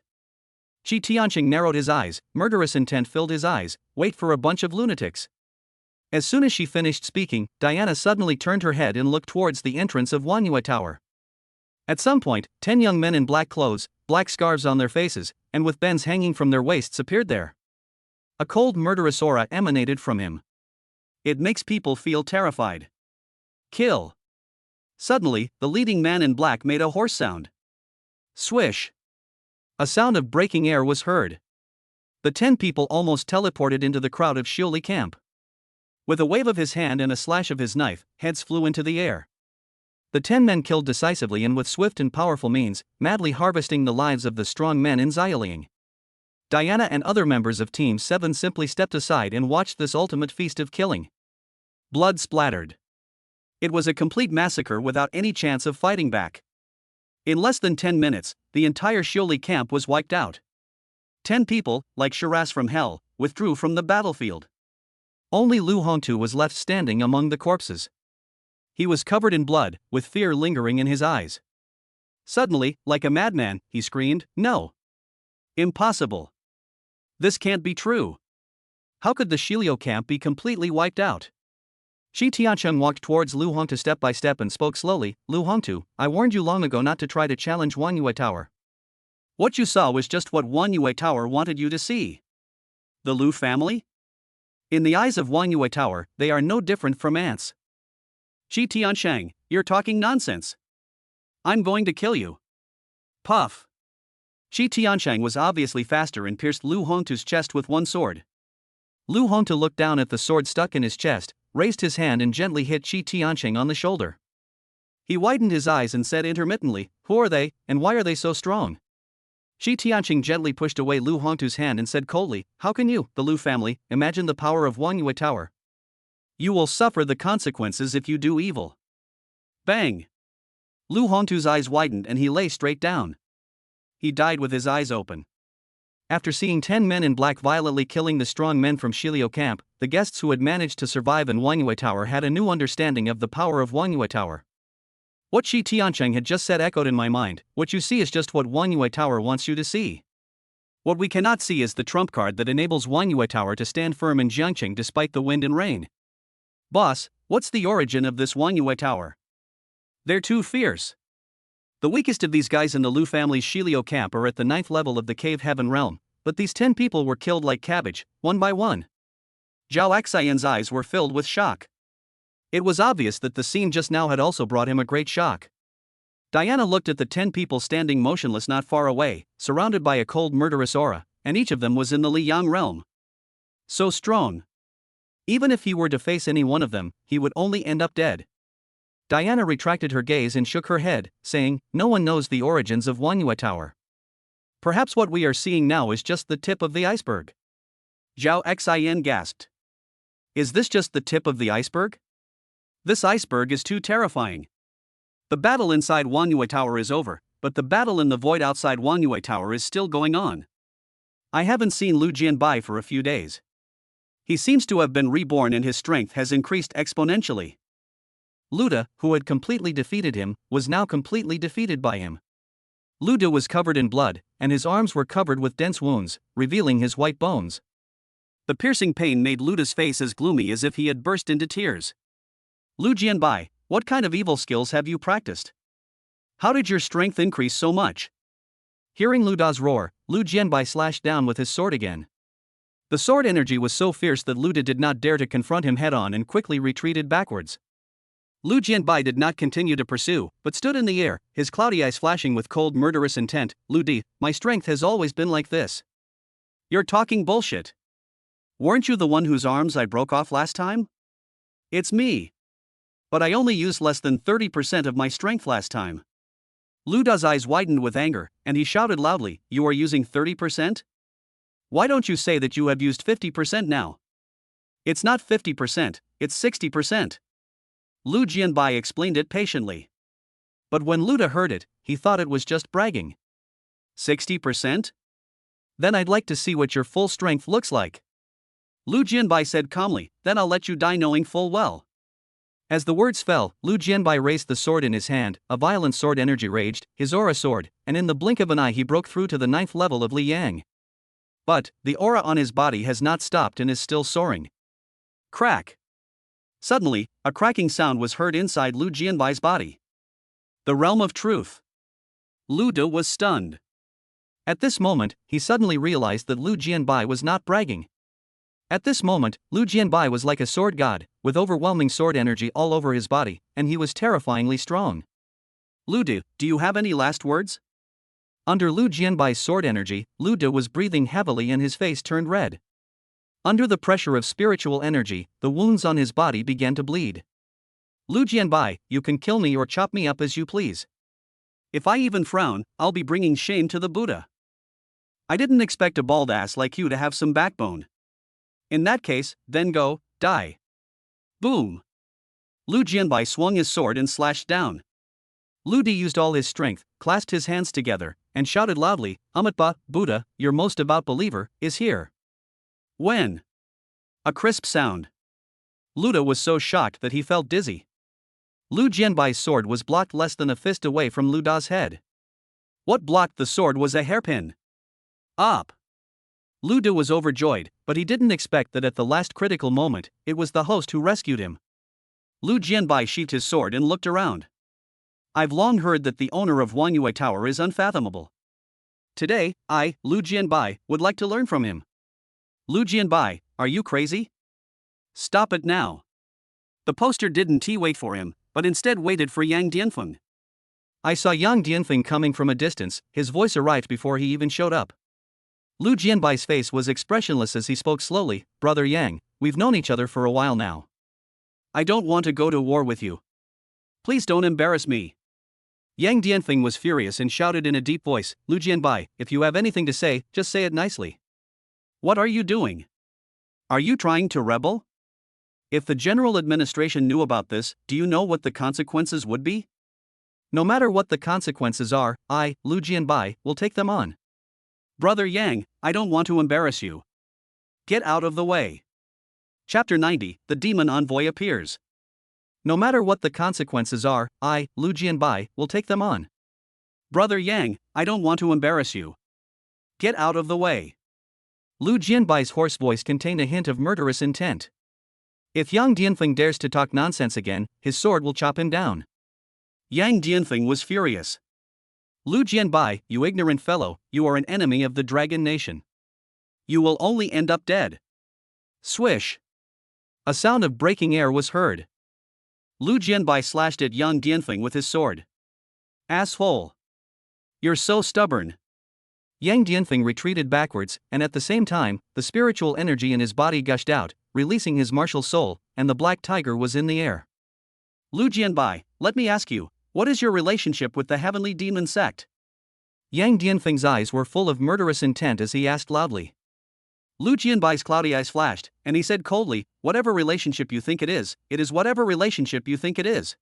Shi Tianqing narrowed his eyes, murderous intent filled his eyes, Wait for a bunch of lunatics. As soon as she finished speaking, Diana suddenly turned her head and looked towards the entrance of Wanyue Tower. At some point, 10 young men in black clothes, black scarves on their faces, and with bends hanging from their waists appeared there. A cold murderous aura emanated from him. It makes people feel terrified. Kill. Suddenly, the leading man in black made a hoarse sound. Swish. A sound of breaking air was heard. The 10 people almost teleported into the crowd of Xiuli camp. With a wave of his hand and a slash of his knife, heads flew into the air. The 10 men killed decisively and with swift and powerful means, madly harvesting the lives of the strong men in Xiaoling. Diana and other members of Team 7 simply stepped aside and watched this ultimate feast of killing. Blood splattered. It was a complete massacre without any chance of fighting back. In less than 10 minutes, the entire Xiuli camp was wiped out. 10 people, like Shiraz from hell, withdrew from the battlefield. Only Lu Hongtu was left standing among the corpses. He was covered in blood, with fear lingering in his eyes. Suddenly, like a madman, he screamed, No! Impossible! This can't be true! How could the Shilio camp be completely wiped out? Shi Tiansheng walked towards Lu Hongtu step by step and spoke slowly, Lu Hongtu, I warned you long ago not to try to challenge Wanyue Tower. What you saw was just what Wanyue Tower wanted you to see. The Lu family? In the eyes of Wanyue Tower, they are no different from ants. Shi Tiansheng, you're talking nonsense. I'm going to kill you. Puff. Shi Tianchang was obviously faster and pierced Lu Hongtu's chest with one sword. Lu Hongtu looked down at the sword stuck in his chest, raised his hand and gently hit Shi Tianchang on the shoulder. He widened his eyes and said intermittently, "Who are they, and why are they so strong?" Shi Tianchang gently pushed away Lu Hongtu's hand and said coldly, "How can you, the Lu family, imagine the power of Wangyue Tower? You will suffer the consequences if you do evil." Bang! Lu Hongtu's eyes widened and he lay straight down. He died with his eyes open. After seeing 10 men in black violently killing the strong men from Shiliu camp, the guests who had managed to survive in Wangyue Tower had a new understanding of the power of Wangyue Tower. What Shi Tianchang had just said echoed in my mind. What you see is just what Wangyue Tower wants you to see. What we cannot see is the trump card that enables Wangyue Tower to stand firm in Jiangqing despite the wind and rain. Boss, what's the origin of this Wangyue Tower? They're too fierce. The weakest of these guys in the Lu family's Shiliu camp are at the 9th level of the Cave Heaven realm, but these 10 people were killed like cabbage, one by one. Zhao Xian's eyes were filled with shock. It was obvious that the scene just now had also brought him a great shock. Diana looked at the 10 people standing motionless not far away, surrounded by a cold murderous aura, and each of them was in the Liyang realm. So strong. Even if he were to face any one of them, he would only end up dead. Diana retracted her gaze and shook her head, saying, "No one knows the origins of Wangyue Tower. Perhaps what we are seeing now is just the tip of the iceberg." Zhao Xian gasped. "Is this just the tip of the iceberg? This iceberg is too terrifying. The battle inside Wangyue Tower is over, but the battle in the void outside Wangyue Tower is still going on. I haven't seen Lu Jianbai for a few days. He seems to have been reborn and his strength has increased exponentially." Luda, who had completely defeated him, was now completely defeated by him. Luda was covered in blood, and his arms were covered with dense wounds, revealing his white bones. The piercing pain made Luda's face as gloomy as if he had burst into tears. "Lu Jianbai, what kind of evil skills have you practiced? How did your strength increase so much?" Hearing Luda's roar, Lu Jianbai slashed down with his sword again. The sword energy was so fierce that Luda did not dare to confront him head-on and quickly retreated backwards. Lu Jianbai did not continue to pursue, but stood in the air, his cloudy eyes flashing with cold murderous intent. "Lu Di, my strength has always been like this." "You're talking bullshit. Weren't you the one whose arms I broke off last time?" "It's me. But I only used less than 30% of my strength last time." Luda's eyes widened with anger, and he shouted loudly, "You are using 30%? Why don't you say that you have used 50% now? It's not 50%, it's 60%. Lu Jianbai explained it patiently. But when Luda heard it, he thought it was just bragging. 60%? Then I'd like to see what your full strength looks like. Lu Jianbai said calmly, "Then I'll let you die knowing full well." As the words fell, Lu Jianbai raised the sword in his hand, a violent sword energy raged, his aura soared, and in the blink of an eye he broke through to the 9th level of Liyang. But, the aura on his body has not stopped and is still soaring. Crack! Suddenly, a cracking sound was heard inside Lu Jianbai's body. The realm of truth. Luda was stunned. At this moment, he suddenly realized that Lu Jianbai was not bragging. At this moment, Lu Jianbai was like a sword god, with overwhelming sword energy all over his body, and he was terrifyingly strong. "Luda, do you have any last words?" Under Lu Jianbai's sword energy, Luda was breathing heavily and his face turned red. Under the pressure of spiritual energy, the wounds on his body began to bleed. "Lu Jianbai, you can kill me or chop me up as you please. If I even frown, I'll be bringing shame to the Buddha. I didn't expect a bald ass like you to have some backbone. In that case, then go, die." Boom! Lu Jianbai swung his sword and slashed down. Lu Di used all his strength, clasped his hands together, and shouted loudly, "Amitba, Buddha, your most devout believer, is here." When? A crisp sound. Luda was so shocked that he felt dizzy. Lu Jianbai's sword was blocked less than a fist away from Luda's head. What blocked the sword was a hairpin. Up! Luda was overjoyed, but he didn't expect that at the last critical moment, it was the host who rescued him. Lu Jianbai sheathed his sword and looked around. "I've long heard that the owner of Wangyue Tower is unfathomable. Today, I, Lu Jianbai, would like to learn from him. Lu Jianbai, are you crazy? Stop it now." The poster didn't wait for him, but instead waited for Yang Dianfeng. I saw Yang Dianfeng coming from a distance, his voice arrived before he even showed up. Lu Jianbai's face was expressionless as he spoke slowly, Brother Yang, we've known each other for a while now. I don't want to go to war with you. Please don't embarrass me. Yang Dianfeng was furious and shouted in a deep voice, Lu Jianbai, if you have anything to say, just say it nicely. What are you doing? Are you trying to rebel? If the general administration knew about this, do you know what the consequences would be? No matter what the consequences are, I, Lu Jianbai, will take them on. Brother Yang, I don't want to embarrass you. Get out of the way. Chapter 90, The Demon Envoy Appears. No matter what the consequences are, I, Lu Jianbai, will take them on. Brother Yang, I don't want to embarrass you. Get out of the way. Lu Jianbai's hoarse voice contained a hint of murderous intent. If Yang Dianfeng dares to talk nonsense again, his sword will chop him down. Yang Dianfeng was furious. Lu Jianbai, you ignorant fellow, you are an enemy of the Dragon Nation. You will only end up dead. Swish. A sound of breaking air was heard. Lu Jianbai slashed at Yang Dianfeng with his sword. Asshole. You're so stubborn. Yang Dianfeng retreated backwards, and at the same time, the spiritual energy in his body gushed out, releasing his martial soul, and the black tiger was in the air. Lu Jianbai, let me ask you, what is your relationship with the heavenly demon sect? Yang Dianfeng's eyes were full of murderous intent as he asked loudly. Lu Jianbai's cloudy eyes flashed, and he said coldly, whatever relationship you think it is whatever relationship you think it is.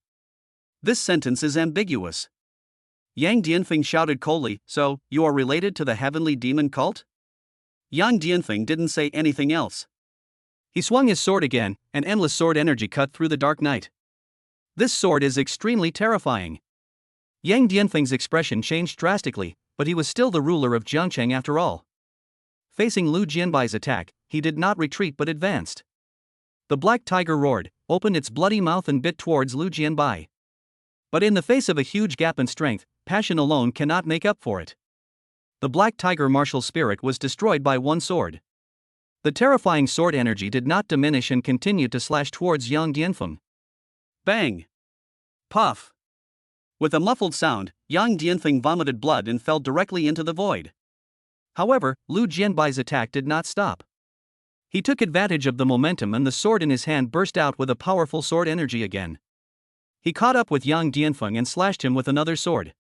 This sentence is ambiguous. Yang Dianfeng shouted coldly, so, you are related to the heavenly demon cult? Yang Dianfeng didn't say anything else. He swung his sword again, and endless sword energy cut through the dark night. This sword is extremely terrifying. Yang Dianfeng's expression changed drastically, but he was still the ruler of Jiangcheng after all. Facing Lu Jianbai's attack, he did not retreat but advanced. The black tiger roared, opened its bloody mouth and bit towards Lu Jianbai. But in the face of a huge gap in strength, passion alone cannot make up for it. The black tiger martial spirit was destroyed by one sword. The terrifying sword energy did not diminish and continued to slash towards Yang Dianfeng. Bang! Puff! With a muffled sound, Yang Dianfeng vomited blood and fell directly into the void. However, Lu Jianbai's attack did not stop. He took advantage of the momentum and the sword in his hand burst out with a powerful sword energy again. He caught up with Yang Dianfeng and slashed him with another sword.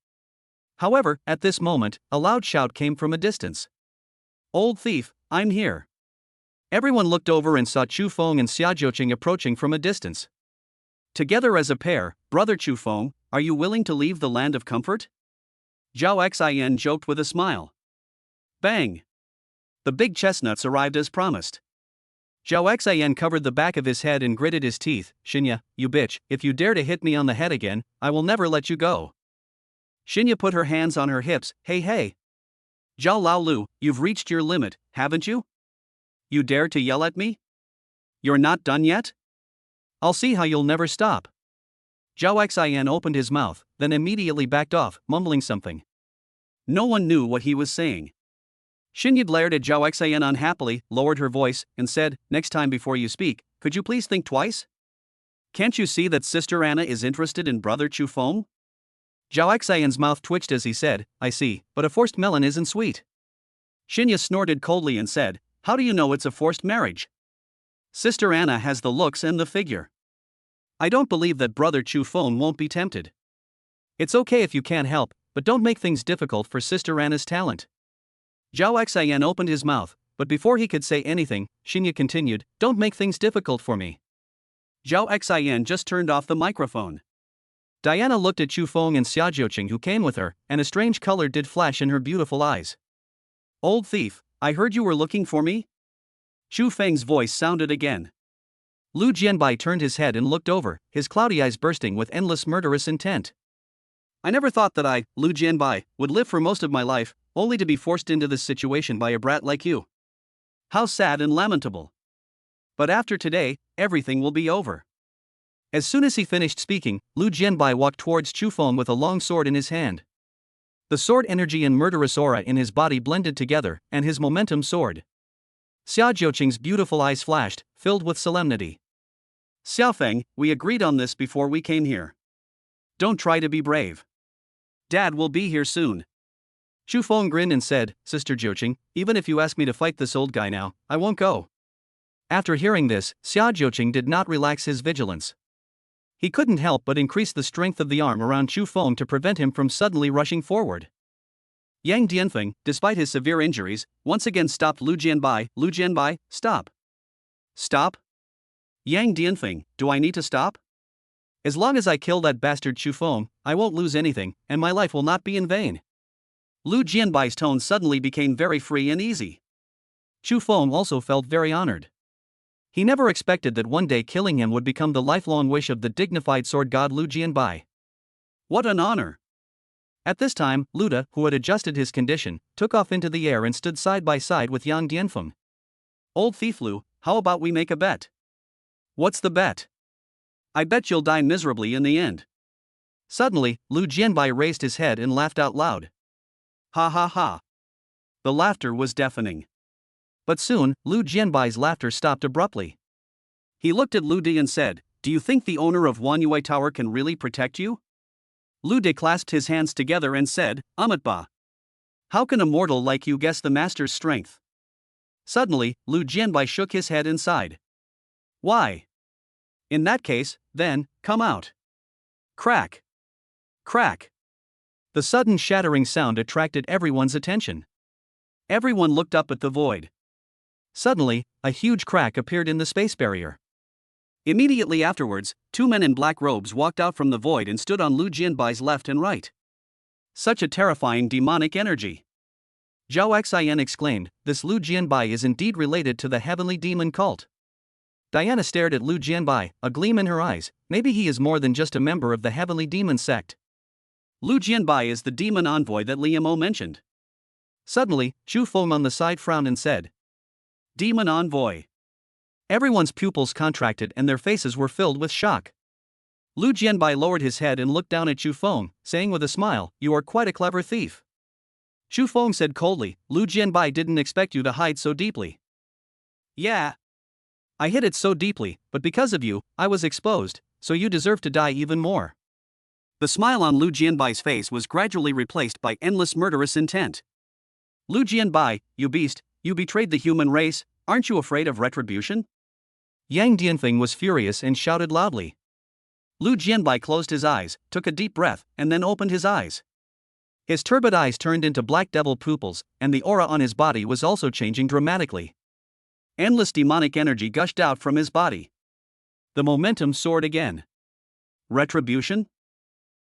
However, at this moment, a loud shout came from a distance. Old thief, I'm here. Everyone looked over and saw Chu Feng and Xia Jiuqing approaching from a distance. Together as a pair, Brother Chu Feng, are you willing to leave the land of comfort? Zhao Xian joked with a smile. Bang! The big chestnuts arrived as promised. Zhao Xian covered the back of his head and gritted his teeth. Shinya, you bitch, if you dare to hit me on the head again, I will never let you go. Shinya put her hands on her hips. Hey. Zhao Laolu, you've reached your limit, haven't you? You dare to yell at me? You're not done yet? I'll see how you'll never stop. Zhao Xian opened his mouth, then immediately backed off, mumbling something. No one knew what he was saying. Shinya glared at Zhao Xian unhappily, lowered her voice, and said, next time before you speak, could you please think twice? Can't you see that Sister Anna is interested in Brother Chu Feng? Zhao Xian's mouth twitched as he said, I see, but a forced melon isn't sweet. Shinya snorted coldly and said, how do you know it's a forced marriage? Sister Anna has the looks and the figure. I don't believe that Brother Chu Feng won't be tempted. It's okay if you can't help, but don't make things difficult for Sister Anna's talent. Zhao Xian opened his mouth, but before he could say anything, Shinya continued, don't make things difficult for me. Zhao Xian just turned off the microphone. Diana looked at Chu Feng and Xia Jiuqing who came with her, and a strange color did flash in her beautiful eyes. Old thief, I heard you were looking for me? Chu Feng's voice sounded again. Lu Jianbai turned his head and looked over, his cloudy eyes bursting with endless murderous intent. I never thought that I, Lu Jianbai, would live for most of my life, only to be forced into this situation by a brat like you. How sad and lamentable. But after today, everything will be over. As soon as he finished speaking, Lu Jianbai walked towards Chu Feng with a long sword in his hand. The sword energy and murderous aura in his body blended together, and his momentum soared. Xia Jiuqing's beautiful eyes flashed, filled with solemnity. Xiaofeng, we agreed on this before we came here. Don't try to be brave. Dad will be here soon. Chu Feng grinned and said, Sister Jiuqing, even if you ask me to fight this old guy now, I won't go. After hearing this, Xia Jiuqing did not relax his vigilance. He couldn't help but increase the strength of the arm around Chu Feng to prevent him from suddenly rushing forward. Yang Dianfeng, despite his severe injuries, once again stopped Lu Jianbai. Lu Jianbai, stop. Stop? Yang Dianfeng, do I need to stop? As long as I kill that bastard Chu Feng, I won't lose anything, and my life will not be in vain. Lu Jianbai's tone suddenly became very free and easy. Chu Feng also felt very honored. He never expected that one day killing him would become the lifelong wish of the dignified sword god Lu Jianbai. What an honor! At this time, Luda, who had adjusted his condition, took off into the air and stood side by side with Yang Dianfeng. Old thief Lu, how about we make a bet? What's the bet? I bet you'll die miserably in the end. Suddenly, Lu Jianbai raised his head and laughed out loud. Ha ha ha. The laughter was deafening. But soon, Lu Jianbai's laughter stopped abruptly. He looked at Lu Di and said, Do you think the owner of Wanyue Tower can really protect you? Lu Di clasped his hands together and said, Amatba. How can a mortal like you guess the master's strength? Suddenly, Lu Jianbai shook his head and sighed. Why? In that case, then, come out. Crack. Crack. The sudden shattering sound attracted everyone's attention. Everyone looked up at the void. Suddenly, a huge crack appeared in the space barrier. Immediately afterwards, two men in black robes walked out from the void and stood on Lu Jianbai's left and right. Such a terrifying demonic energy. Zhao Xian exclaimed, This Lu Jianbai is indeed related to the heavenly demon cult. Diana stared at Lu Jianbai, a gleam in her eyes. Maybe he is more than just a member of the heavenly demon sect. Lu Jianbai is the demon envoy that Liu Mo mentioned. Suddenly, Chu Feng on the side frowned and said, Demon envoy. Everyone's pupils contracted and their faces were filled with shock. Lu Jianbai lowered his head and looked down at Chu Feng, saying with a smile, You are quite a clever thief. Chu Feng said coldly, Lu Jianbai didn't expect you to hide so deeply. Yeah. I hid it so deeply, but because of you, I was exposed, so you deserve to die even more. The smile on Lu Jianbai's face was gradually replaced by endless murderous intent. Lu Jianbai, you beast, you betrayed the human race, aren't you afraid of retribution? Yang Dianfeng was furious and shouted loudly. Lu Jianbai closed his eyes, took a deep breath, and then opened his eyes. His turbid eyes turned into black devil pupils, and the aura on his body was also changing dramatically. Endless demonic energy gushed out from his body. The momentum soared again. Retribution?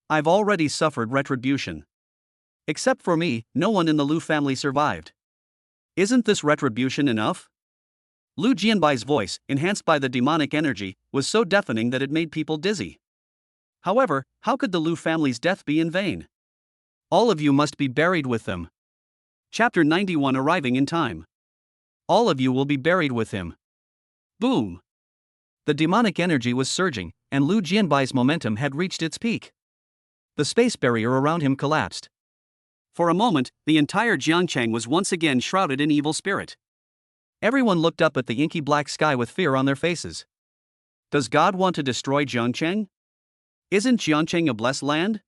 I've already suffered retribution. Except for me, no one in the Lu family survived. Isn't this retribution enough? Lu Jianbai's voice, enhanced by the demonic energy, was so deafening that it made people dizzy. However, how could the Lu family's death be in vain? All of you must be buried with them. Chapter 91 Arriving in time. All of you will be buried with him. Boom! The demonic energy was surging, and Lu Jianbai's momentum had reached its peak. The space barrier around him collapsed. For a moment, the entire Jiangcheng was once again shrouded in evil spirit. Everyone looked up at the inky black sky with fear on their faces. Does God want to destroy Jiangcheng? Isn't Jiangcheng a blessed land?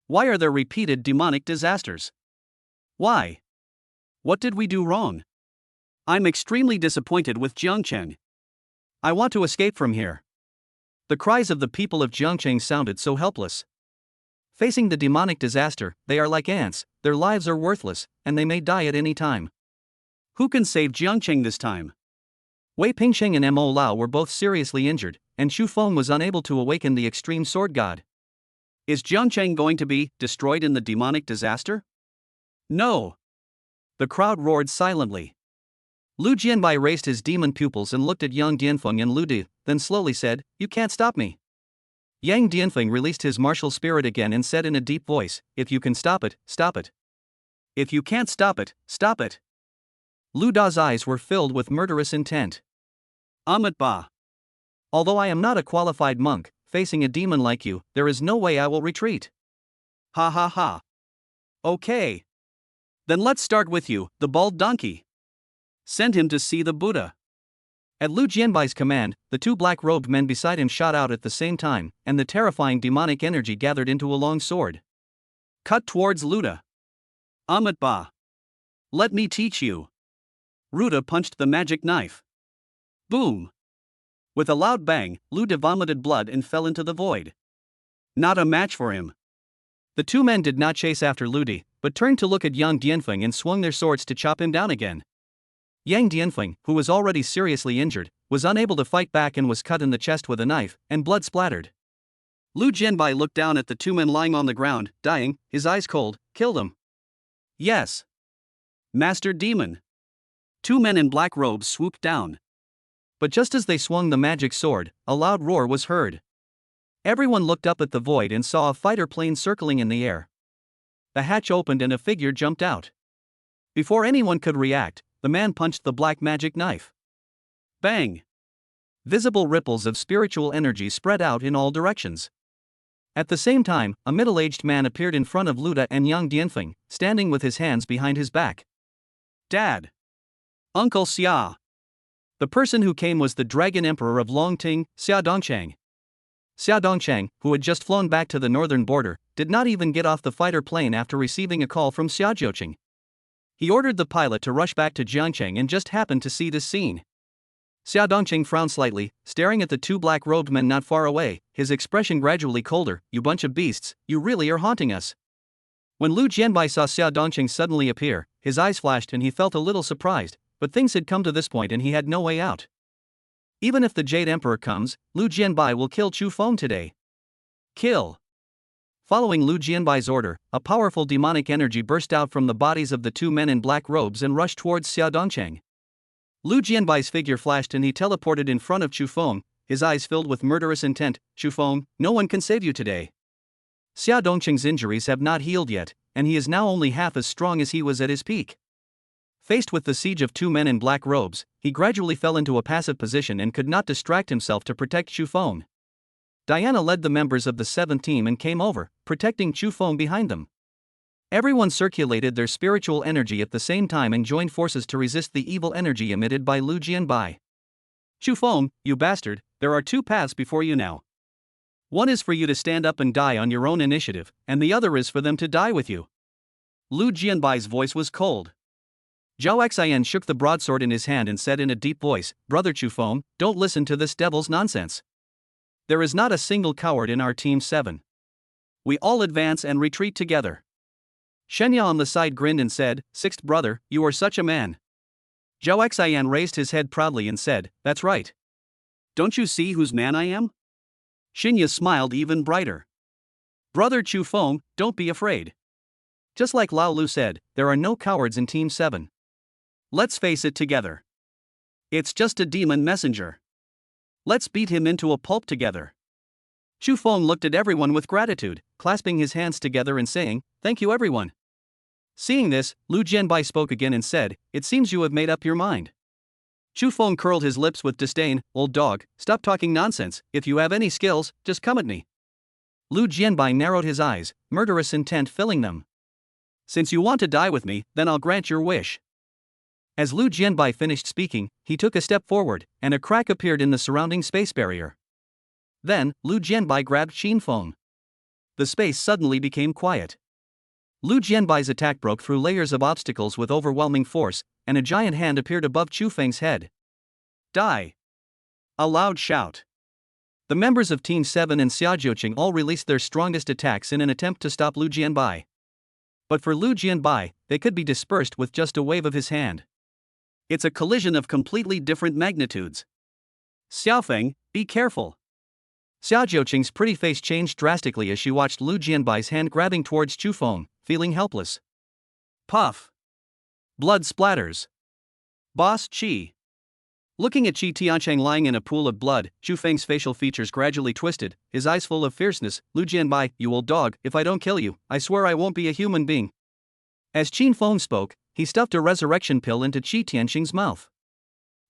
Why are there repeated demonic disasters? Why? What did we do wrong? I'm extremely disappointed with Jiangcheng. I want to escape from here. The cries of the people of Jiangcheng sounded so helpless. Facing the demonic disaster, they are like ants, their lives are worthless, and they may die at any time. Who can save Jiangcheng this time? Wei Pingsheng and Mo Lao were both seriously injured, and Xu Feng was unable to awaken the extreme sword god. Is Jiangcheng going to be destroyed in the demonic disaster? No. The crowd roared silently. Lu Jianbai raised his demon pupils and looked at Yang Dianfeng and Lu Di, then slowly said, You can't stop me. Yang Dianfeng released his martial spirit again and said in a deep voice, If you can stop it, stop it. If you can't stop it, stop it. Lu Da's eyes were filled with murderous intent. Amit Ba. Although I am not a qualified monk, facing a demon like you, there is no way I will retreat. Ha ha ha. Okay. Then let's start with you, the bald donkey. Send him to see the Buddha. At Lu Jianbai's command, the two black-robed men beside him shot out at the same time, and the terrifying demonic energy gathered into a long sword. Cut towards Luda. Amit Ba. Let me teach you. Ruda punched the magic knife. Boom. With a loud bang, Luda vomited blood and fell into the void. Not a match for him. The two men did not chase after Ludi, but turned to look at Yang Dianfeng and swung their swords to chop him down again. Yang Dianfeng, who was already seriously injured, was unable to fight back and was cut in the chest with a knife, and blood splattered. Lu Jianbai looked down at the two men lying on the ground, dying, his eyes cold. Kill them. Yes. Master Demon. Two men in black robes swooped down. But just as they swung the magic sword, a loud roar was heard. Everyone looked up at the void and saw a fighter plane circling in the air. The hatch opened and a figure jumped out. Before anyone could react, the man punched the black magic knife. Bang! Visible ripples of spiritual energy spread out in all directions. At the same time, a middle-aged man appeared in front of Luda and Yang Dianfeng, standing with his hands behind his back. Dad! Uncle Xia! The person who came was the Dragon Emperor of Longting, Xia Dongchang. Xia Dongchang, who had just flown back to the northern border, did not even get off the fighter plane after receiving a call from Xia Jiuqing. He ordered the pilot to rush back to Jiangcheng and just happened to see this scene. Xia Dongcheng frowned slightly, staring at the two black-robed men not far away, his expression gradually colder. You bunch of beasts, you really are haunting us. When Lu Jianbai saw Xia Dongcheng suddenly appear, his eyes flashed and he felt a little surprised, but things had come to this point and he had no way out. Even if the Jade Emperor comes, Lu Jianbai will kill Chu Feng today. Kill! Following Lu Jianbai's order, a powerful demonic energy burst out from the bodies of the two men in black robes and rushed towards Xia Dongcheng. Lu Jianbai's figure flashed and he teleported in front of Chu Feng, his eyes filled with murderous intent. Chu Feng, no one can save you today. Xia Dongcheng's injuries have not healed yet, and he is now only half as strong as he was at his peak. Faced with the siege of two men in black robes, he gradually fell into a passive position and could not distract himself to protect Chu Feng. Diana led the members of the 7th team and came over, protecting Chu Feng behind them. Everyone circulated their spiritual energy at the same time and joined forces to resist the evil energy emitted by Lu Jianbai. Chu Feng, you bastard, there are two paths before you now. One is for you to stand up and die on your own initiative, and the other is for them to die with you. Lu Jianbai's voice was cold. Zhao Xian shook the broadsword in his hand and said in a deep voice, Brother Chu Feng, don't listen to this devil's nonsense. There is not a single coward in our Team 7. We all advance and retreat together. Shenya on the side grinned and said, Sixth brother, you are such a man. Zhao Xian raised his head proudly and said, That's right. Don't you see whose man I am? Shenya smiled even brighter. Brother Chu Feng, don't be afraid. Just like Lao Lu said, there are no cowards in Team 7. Let's face it together. It's just a demon messenger. Let's beat him into a pulp together. Chu Feng looked at everyone with gratitude, clasping his hands together and saying, Thank you everyone. Seeing this, Lu Jianbai spoke again and said, It seems you have made up your mind. Chu Feng curled his lips with disdain, Old dog, stop talking nonsense, if you have any skills, just come at me. Lu Jianbai narrowed his eyes, murderous intent filling them. Since you want to die with me, then I'll grant your wish. As Lu Jianbai finished speaking, he took a step forward, and a crack appeared in the surrounding space barrier. Then, Lu Jianbai grabbed Qin Feng. The space suddenly became quiet. Lu Jianbai's attack broke through layers of obstacles with overwhelming force, and a giant hand appeared above Chu Feng's head. Die! A loud shout. The members of Team 7 and Xia Jiuqing all released their strongest attacks in an attempt to stop Lu Jianbai. But for Lu Jianbai, they could be dispersed with just a wave of his hand. It's a collision of completely different magnitudes. Xiaofeng, be careful. Xia Jiuqing's pretty face changed drastically as she watched Lu Jianbai's hand grabbing towards Chu Feng, feeling helpless. Puff. Blood splatters. Boss Qi. Looking at Qi Tiancheng lying in a pool of blood, Chu Feng's facial features gradually twisted, his eyes full of fierceness. Lu Jianbai, you old dog, if I don't kill you, I swear I won't be a human being. As Qin Feng spoke, he stuffed a resurrection pill into Qi Tiancheng's mouth.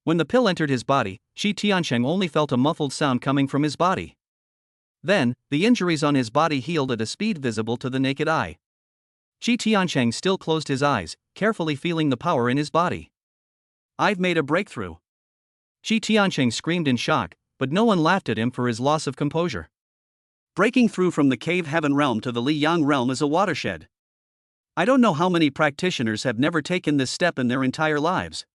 When the pill entered his body, Qi Tiancheng only felt a muffled sound coming from his body. Then, the injuries on his body healed at a speed visible to the naked eye. Qi Tiancheng still closed his eyes, carefully feeling the power in his body. I've made a breakthrough. Qi Tiancheng screamed in shock, but no one laughed at him for his loss of composure. Breaking through from the cave heaven realm to the Liyang realm is a watershed. I don't know how many practitioners have never taken this step in their entire lives.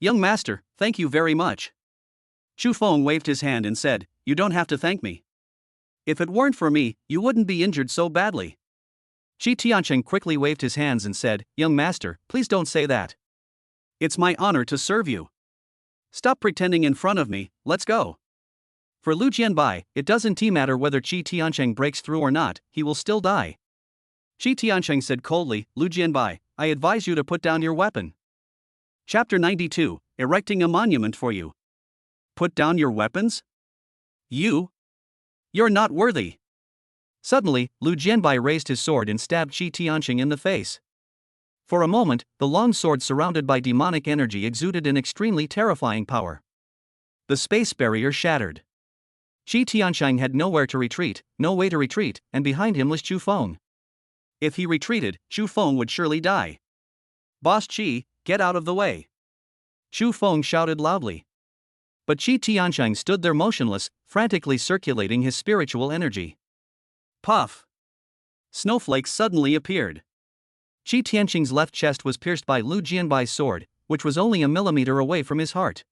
Young master, thank you very much. Chu Feng waved his hand and said, you don't have to thank me. If it weren't for me, you wouldn't be injured so badly. Shi Tiancheng quickly waved his hands and said, young master, please don't say that. It's my honor to serve you. Stop pretending in front of me, let's go. For Lu Jianbai, it doesn't matter whether Shi Tiancheng breaks through or not, he will still die. Shi Tiancheng said coldly, Lu Jianbai, I advise you to put down your weapon. Chapter 92, Erecting a Monument for You. Put down your weapons? You're not worthy. Suddenly, Lu Jianbai raised his sword and stabbed Shi Tiancheng in the face. For a moment, the long sword surrounded by demonic energy exuded an extremely terrifying power. The space barrier shattered. Shi Tiancheng had nowhere to retreat, no way to retreat, and behind him was Chu Feng. If he retreated, Chu Feng would surely die. Boss Qi, get out of the way. Chu Feng shouted loudly. But Shi Tiancheng stood there motionless, frantically circulating his spiritual energy. Puff! Snowflakes suddenly appeared. Shi Tiancheng's left chest was pierced by Lu Jianbai's sword, which was only a millimeter away from his heart.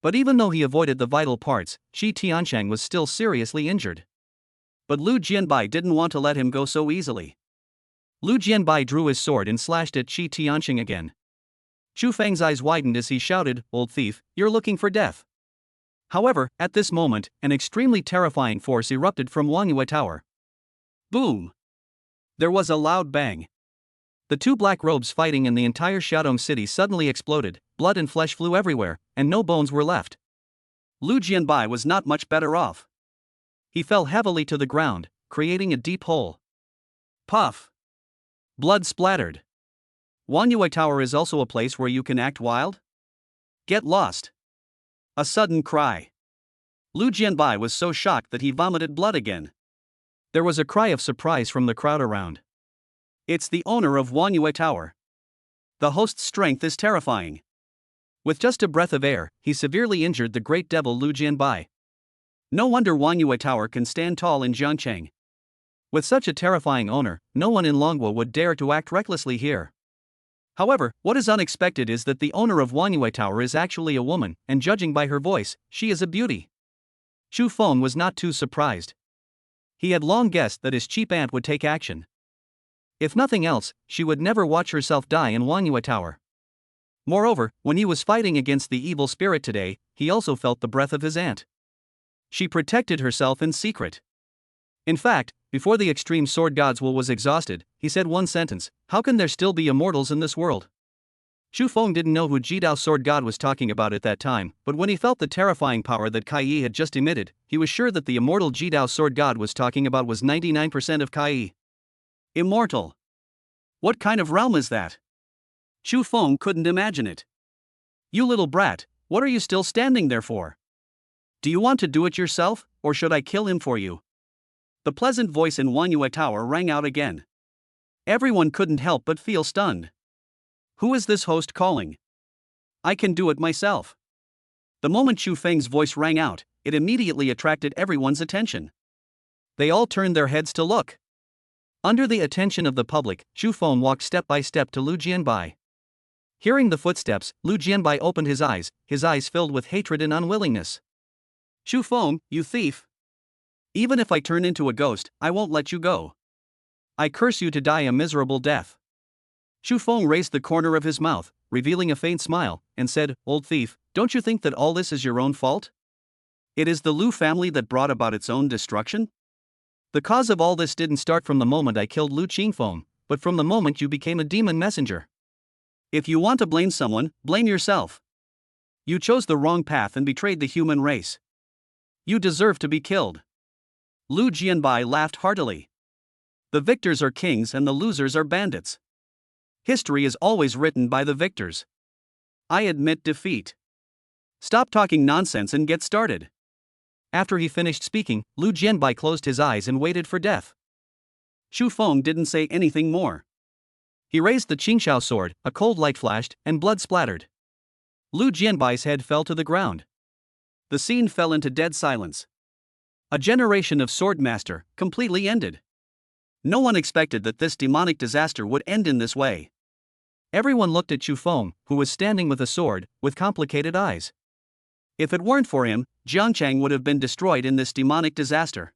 But even though he avoided the vital parts, Shi Tiancheng was still seriously injured. But Lu Jianbai didn't want to let him go so easily. Lu Jianbai drew his sword and slashed at Shi Tiancheng again. Chu Feng's eyes widened as he shouted, old thief, you're looking for death. However, at this moment, an extremely terrifying force erupted from Wangyue Tower. Boom! There was a loud bang. The two black robes fighting in the entire Xiaodong city suddenly exploded, blood and flesh flew everywhere, and no bones were left. Lu Jianbai was not much better off. He fell heavily to the ground, creating a deep hole. Puff! Blood splattered. Wangyue Tower is also a place where you can act wild? Get lost. A sudden cry. Lu Jianbai was so shocked that he vomited blood again. There was a cry of surprise from the crowd around. It's the owner of Wangyue Tower. The host's strength is terrifying. With just a breath of air, he severely injured the great devil Lu Jianbai. No wonder Wangyue Tower can stand tall in Jiangcheng. With such a terrifying owner, no one in Longguo would dare to act recklessly here. However, what is unexpected is that the owner of Wangyue Tower is actually a woman, and judging by her voice, she is a beauty. Chu Feng was not too surprised. He had long guessed that his cheap aunt would take action. If nothing else, she would never watch herself die in Wangyue Tower. Moreover, when he was fighting against the evil spirit today, he also felt the breath of his aunt. She protected herself in secret. In fact, before the extreme sword god's will was exhausted, he said one sentence, how can there still be immortals in this world? Chu Feng didn't know who Jidao sword god was talking about at that time, but when he felt the terrifying power that Kai Yi had just emitted, he was sure that the immortal Jidao sword god was talking about was 99% of Kai Yi. Immortal. What kind of realm is that? Chu Feng couldn't imagine it. You little brat, what are you still standing there for? Do you want to do it yourself, or should I kill him for you? The pleasant voice in Wangyue Tower rang out again. Everyone couldn't help but feel stunned. Who is this host calling? I can do it myself. The moment Chu Feng's voice rang out, it immediately attracted everyone's attention. They all turned their heads to look. Under the attention of the public, Chu Feng walked step by step to Lu Jianbai. Hearing the footsteps, Lu Jianbai opened his eyes filled with hatred and unwillingness. Chu Feng, you thief! Even if I turn into a ghost, I won't let you go. I curse you to die a miserable death. Chu Feng raised the corner of his mouth, revealing a faint smile, and said, old thief, don't you think that all this is your own fault? It is the Lu family that brought about its own destruction? The cause of all this didn't start from the moment I killed Lu Qingfeng, but from the moment you became a demon messenger. If you want to blame someone, blame yourself. You chose the wrong path and betrayed the human race. You deserve to be killed. Lu Jianbai laughed heartily. The victors are kings and the losers are bandits. History is always written by the victors. I admit defeat. Stop talking nonsense and get started. After he finished speaking, Lu Jianbai closed his eyes and waited for death. Chu Feng didn't say anything more. He raised the Qingxiao sword, a cold light flashed, and blood splattered. Lu Jianbai's head fell to the ground. The scene fell into dead silence. A generation of swordmaster, completely ended. No one expected that this demonic disaster would end in this way. Everyone looked at Chu Feng, who was standing with a sword, with complicated eyes. If it weren't for him, Jiangcheng would have been destroyed in this demonic disaster.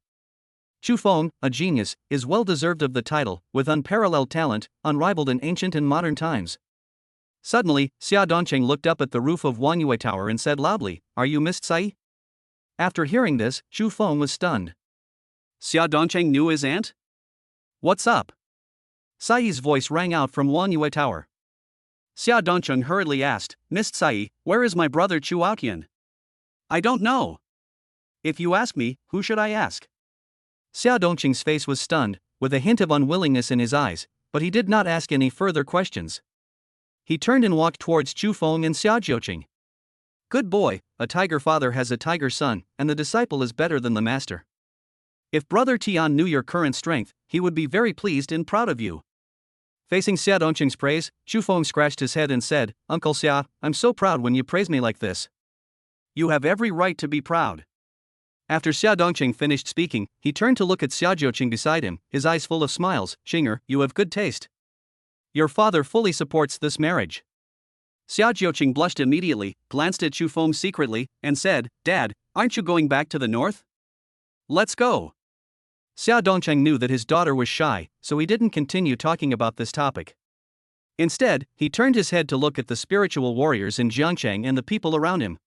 Chu Feng, a genius, is well deserved of the title, with unparalleled talent, unrivaled in ancient and modern times. Suddenly, Xia Dongcheng looked up at the roof of Wanyue Tower and said loudly, "Are you Mr. Sai?" After hearing this, Chu Feng was stunned. Xia Dongcheng knew his aunt? "What's up?" Sai's voice rang out from Wanyue Tower. Xia Dongcheng hurriedly asked, "Mr. Sai, where is my brother Chu Aotian?" "I don't know." "If you ask me, who should I ask?" Xia Dongcheng's face was stunned, with a hint of unwillingness in his eyes, but he did not ask any further questions. He turned and walked towards Chu Feng and Xia Jiuqing. "Good boy, a tiger father has a tiger son, and the disciple is better than the master. If Brother Tian knew your current strength, he would be very pleased and proud of you." Facing Xia Dongcheng's praise, Chu Feng scratched his head and said, "Uncle Xia, I'm so proud when you praise me like this." "You have every right to be proud." After Xia Dongcheng finished speaking, he turned to look at Xia Jiuqing beside him, his eyes full of smiles. "Xinger, you have good taste. Your father fully supports this marriage." Xia Jiuqing blushed immediately, glanced at Chu Feng secretly, and said, "Dad, aren't you going back to the north? Let's go." Xia Dongcheng knew that his daughter was shy, so he didn't continue talking about this topic. Instead, he turned his head to look at the spiritual warriors in Jiangcheng and the people around him.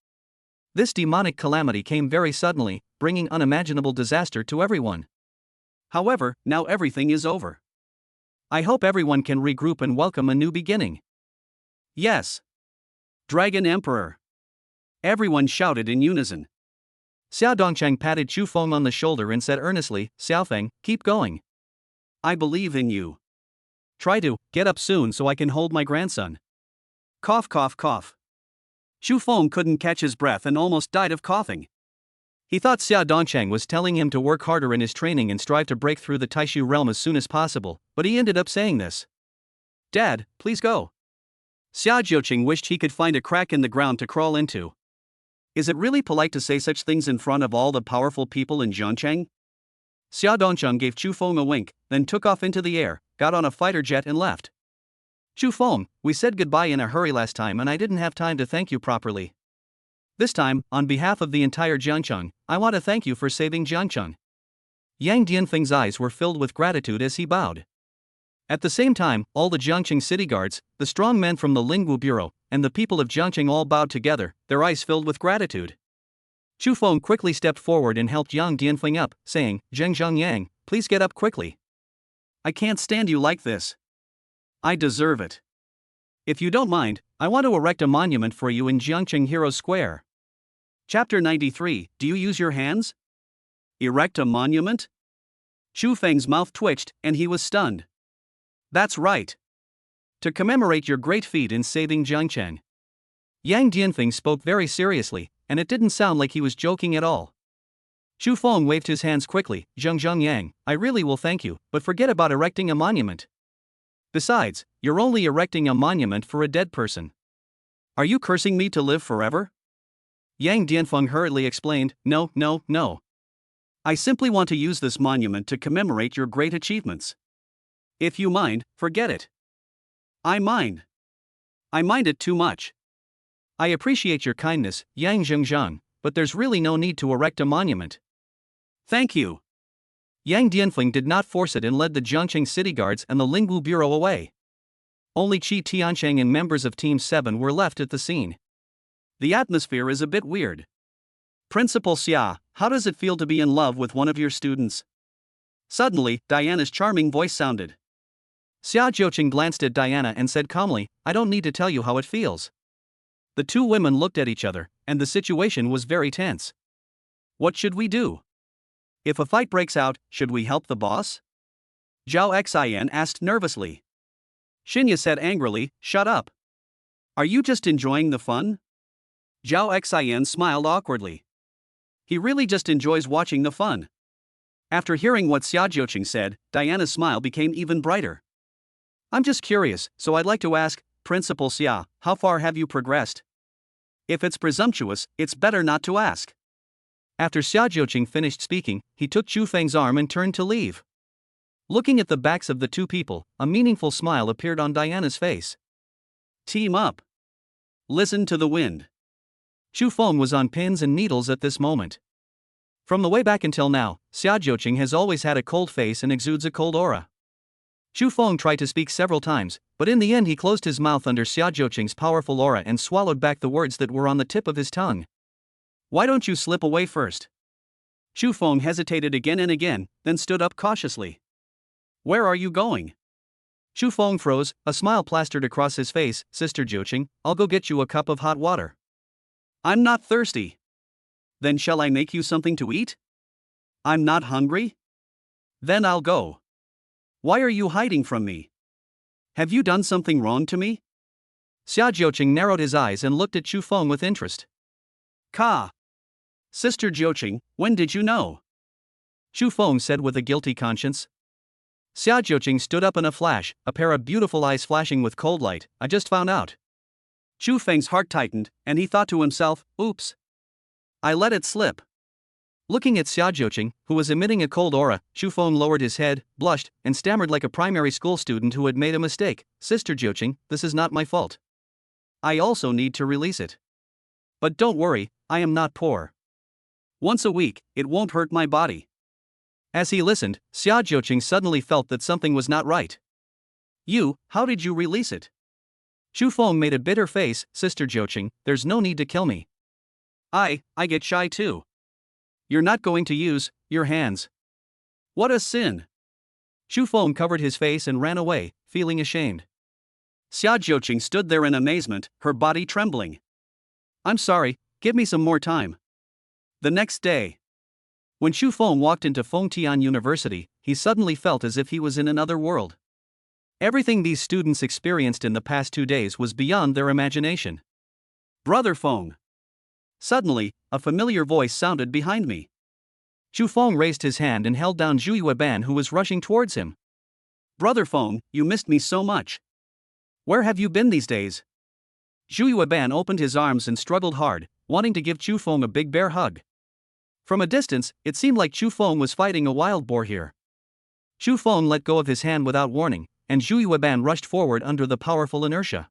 This demonic calamity came very suddenly, bringing unimaginable disaster to everyone. However, now everything is over. I hope everyone can regroup and welcome a new beginning. Yes. Dragon Emperor. Everyone shouted in unison. Xia Dongcheng patted Chu Feng on the shoulder and said earnestly, "Xiaofeng, keep going. I believe in you. Try to get up soon so I can hold my grandson." Cough, cough, cough. Chu Feng couldn't catch his breath and almost died of coughing. He thought Xia Dongcheng was telling him to work harder in his training and strive to break through the Taishu realm as soon as possible, but he ended up saying this. "Dad, please go." Xia Jiuqing wished he could find a crack in the ground to crawl into. Is it really polite to say such things in front of all the powerful people in Jiangcheng? Xia Dongcheng gave Chu Feng a wink, then took off into the air, got on a fighter jet and left. "Chu Feng, we said goodbye in a hurry last time and I didn't have time to thank you properly. This time, on behalf of the entire Jiangcheng, I want to thank you for saving Jiangcheng." Yang Dianfeng's eyes were filled with gratitude as he bowed. At the same time, all the Jiangcheng city guards, the strong men from the Lingwu Bureau, and the people of Jiangcheng all bowed together, their eyes filled with gratitude. Chu Feng quickly stepped forward and helped Yang Dianfeng up, saying, "Zheng Yang, please get up quickly. I can't stand you like this. I deserve it. If you don't mind, I want to erect a monument for you in Jiangcheng Heroes Square." Chapter 93, Do you use your hands? Erect a monument? Chu Feng's mouth twitched, and he was stunned. That's right. To commemorate your great feat in saving Jiangcheng. Yang Dianfeng spoke very seriously, and it didn't sound like he was joking at all. Chu Feng waved his hands quickly. "Zheng Yang, I really will thank you, but forget about erecting a monument. Besides, you're only erecting a monument for a dead person. Are you cursing me to live forever?" Yang Dianfeng hurriedly explained, No. I simply want to use this monument to commemorate your great achievements. If you mind, forget it." "I mind. I mind it too much. I appreciate your kindness, Yang Zhengzhang, but there's really no need to erect a monument." "Thank you." Yang Dianfeng did not force it and led the Jiangcheng city guards and the Lingwu Bureau away. Only Qi Tiancheng and members of Team 7 were left at the scene. The atmosphere is a bit weird. "Principal Xia, how does it feel to be in love with one of your students?" Suddenly, Diana's charming voice sounded. Xia Jiuqing glanced at Diana and said calmly, "I don't need to tell you how it feels." The two women looked at each other, and the situation was very tense. "What should we do? If a fight breaks out, should we help the boss?" Zhao Xian asked nervously. Shinya said angrily, "Shut up. Are you just enjoying the fun?" Zhao Xian smiled awkwardly. He really just enjoys watching the fun. After hearing what Xia Jiuqing said, Diana's smile became even brighter. "I'm just curious, so I'd like to ask, Principal Xia, how far have you progressed? If it's presumptuous, it's better not to ask." After Xia Jiuqing finished speaking, he took Chu Feng's arm and turned to leave. Looking at the backs of the two people, a meaningful smile appeared on Diana's face. Team up. Listen to the wind. Chu Feng was on pins and needles at this moment. From the way back until now, Xia Jiuqing has always had a cold face and exudes a cold aura. Chu Feng tried to speak several times, but in the end he closed his mouth under Xia Jiuqing's powerful aura and swallowed back the words that were on the tip of his tongue. Why don't you slip away first? Chu Feng hesitated again and again, then stood up cautiously. Where are you going? Chu Feng froze, a smile plastered across his face. Sister Jiuqing, I'll go get you a cup of hot water. I'm not thirsty. Then shall I make you something to eat? I'm not hungry? Then I'll go. Why are you hiding from me? Have you done something wrong to me? Xia Jiuqing narrowed his eyes and looked at Chu Feng with interest. Ka. Sister Jiuqing, when did you know? Chu Feng said with a guilty conscience. Xia Jiuqing stood up in a flash, a pair of beautiful eyes flashing with cold light. I just found out. Chu Feng's heart tightened, and he thought to himself, oops. I let it slip. Looking at Xia Jiuqing, who was emitting a cold aura, Chu Feng lowered his head, blushed, and stammered like a primary school student who had made a mistake. Sister Jiuqing, this is not my fault. I also need to release it. But don't worry, I am not poor. Once a week, it won't hurt my body. As he listened, Xia Jiuqing suddenly felt that something was not right. How did you release it? Chu Feng made a bitter face. Sister Jiuqing, there's no need to kill me. I get shy too. You're not going to use your hands. What a sin. Chu Feng covered his face and ran away, feeling ashamed. Xia Jiuqing stood there in amazement, her body trembling. I'm sorry, give me some more time. The next day, when Chu Feng walked into Fengtian University, he suddenly felt as if he was in another world. Everything these students experienced in the past 2 days was beyond their imagination. Brother Feng. Suddenly, a familiar voice sounded behind me. Chu Feng raised his hand and held down Zhu Yueban, who was rushing towards him. Brother Feng, you missed me so much. Where have you been these days? Zhu Yueban opened his arms and struggled hard, wanting to give Chu Feng a big bear hug. From a distance, it seemed like Chu Feng was fighting a wild boar here. Chu Feng let go of his hand without warning, and Zhu Yueban rushed forward under the powerful inertia.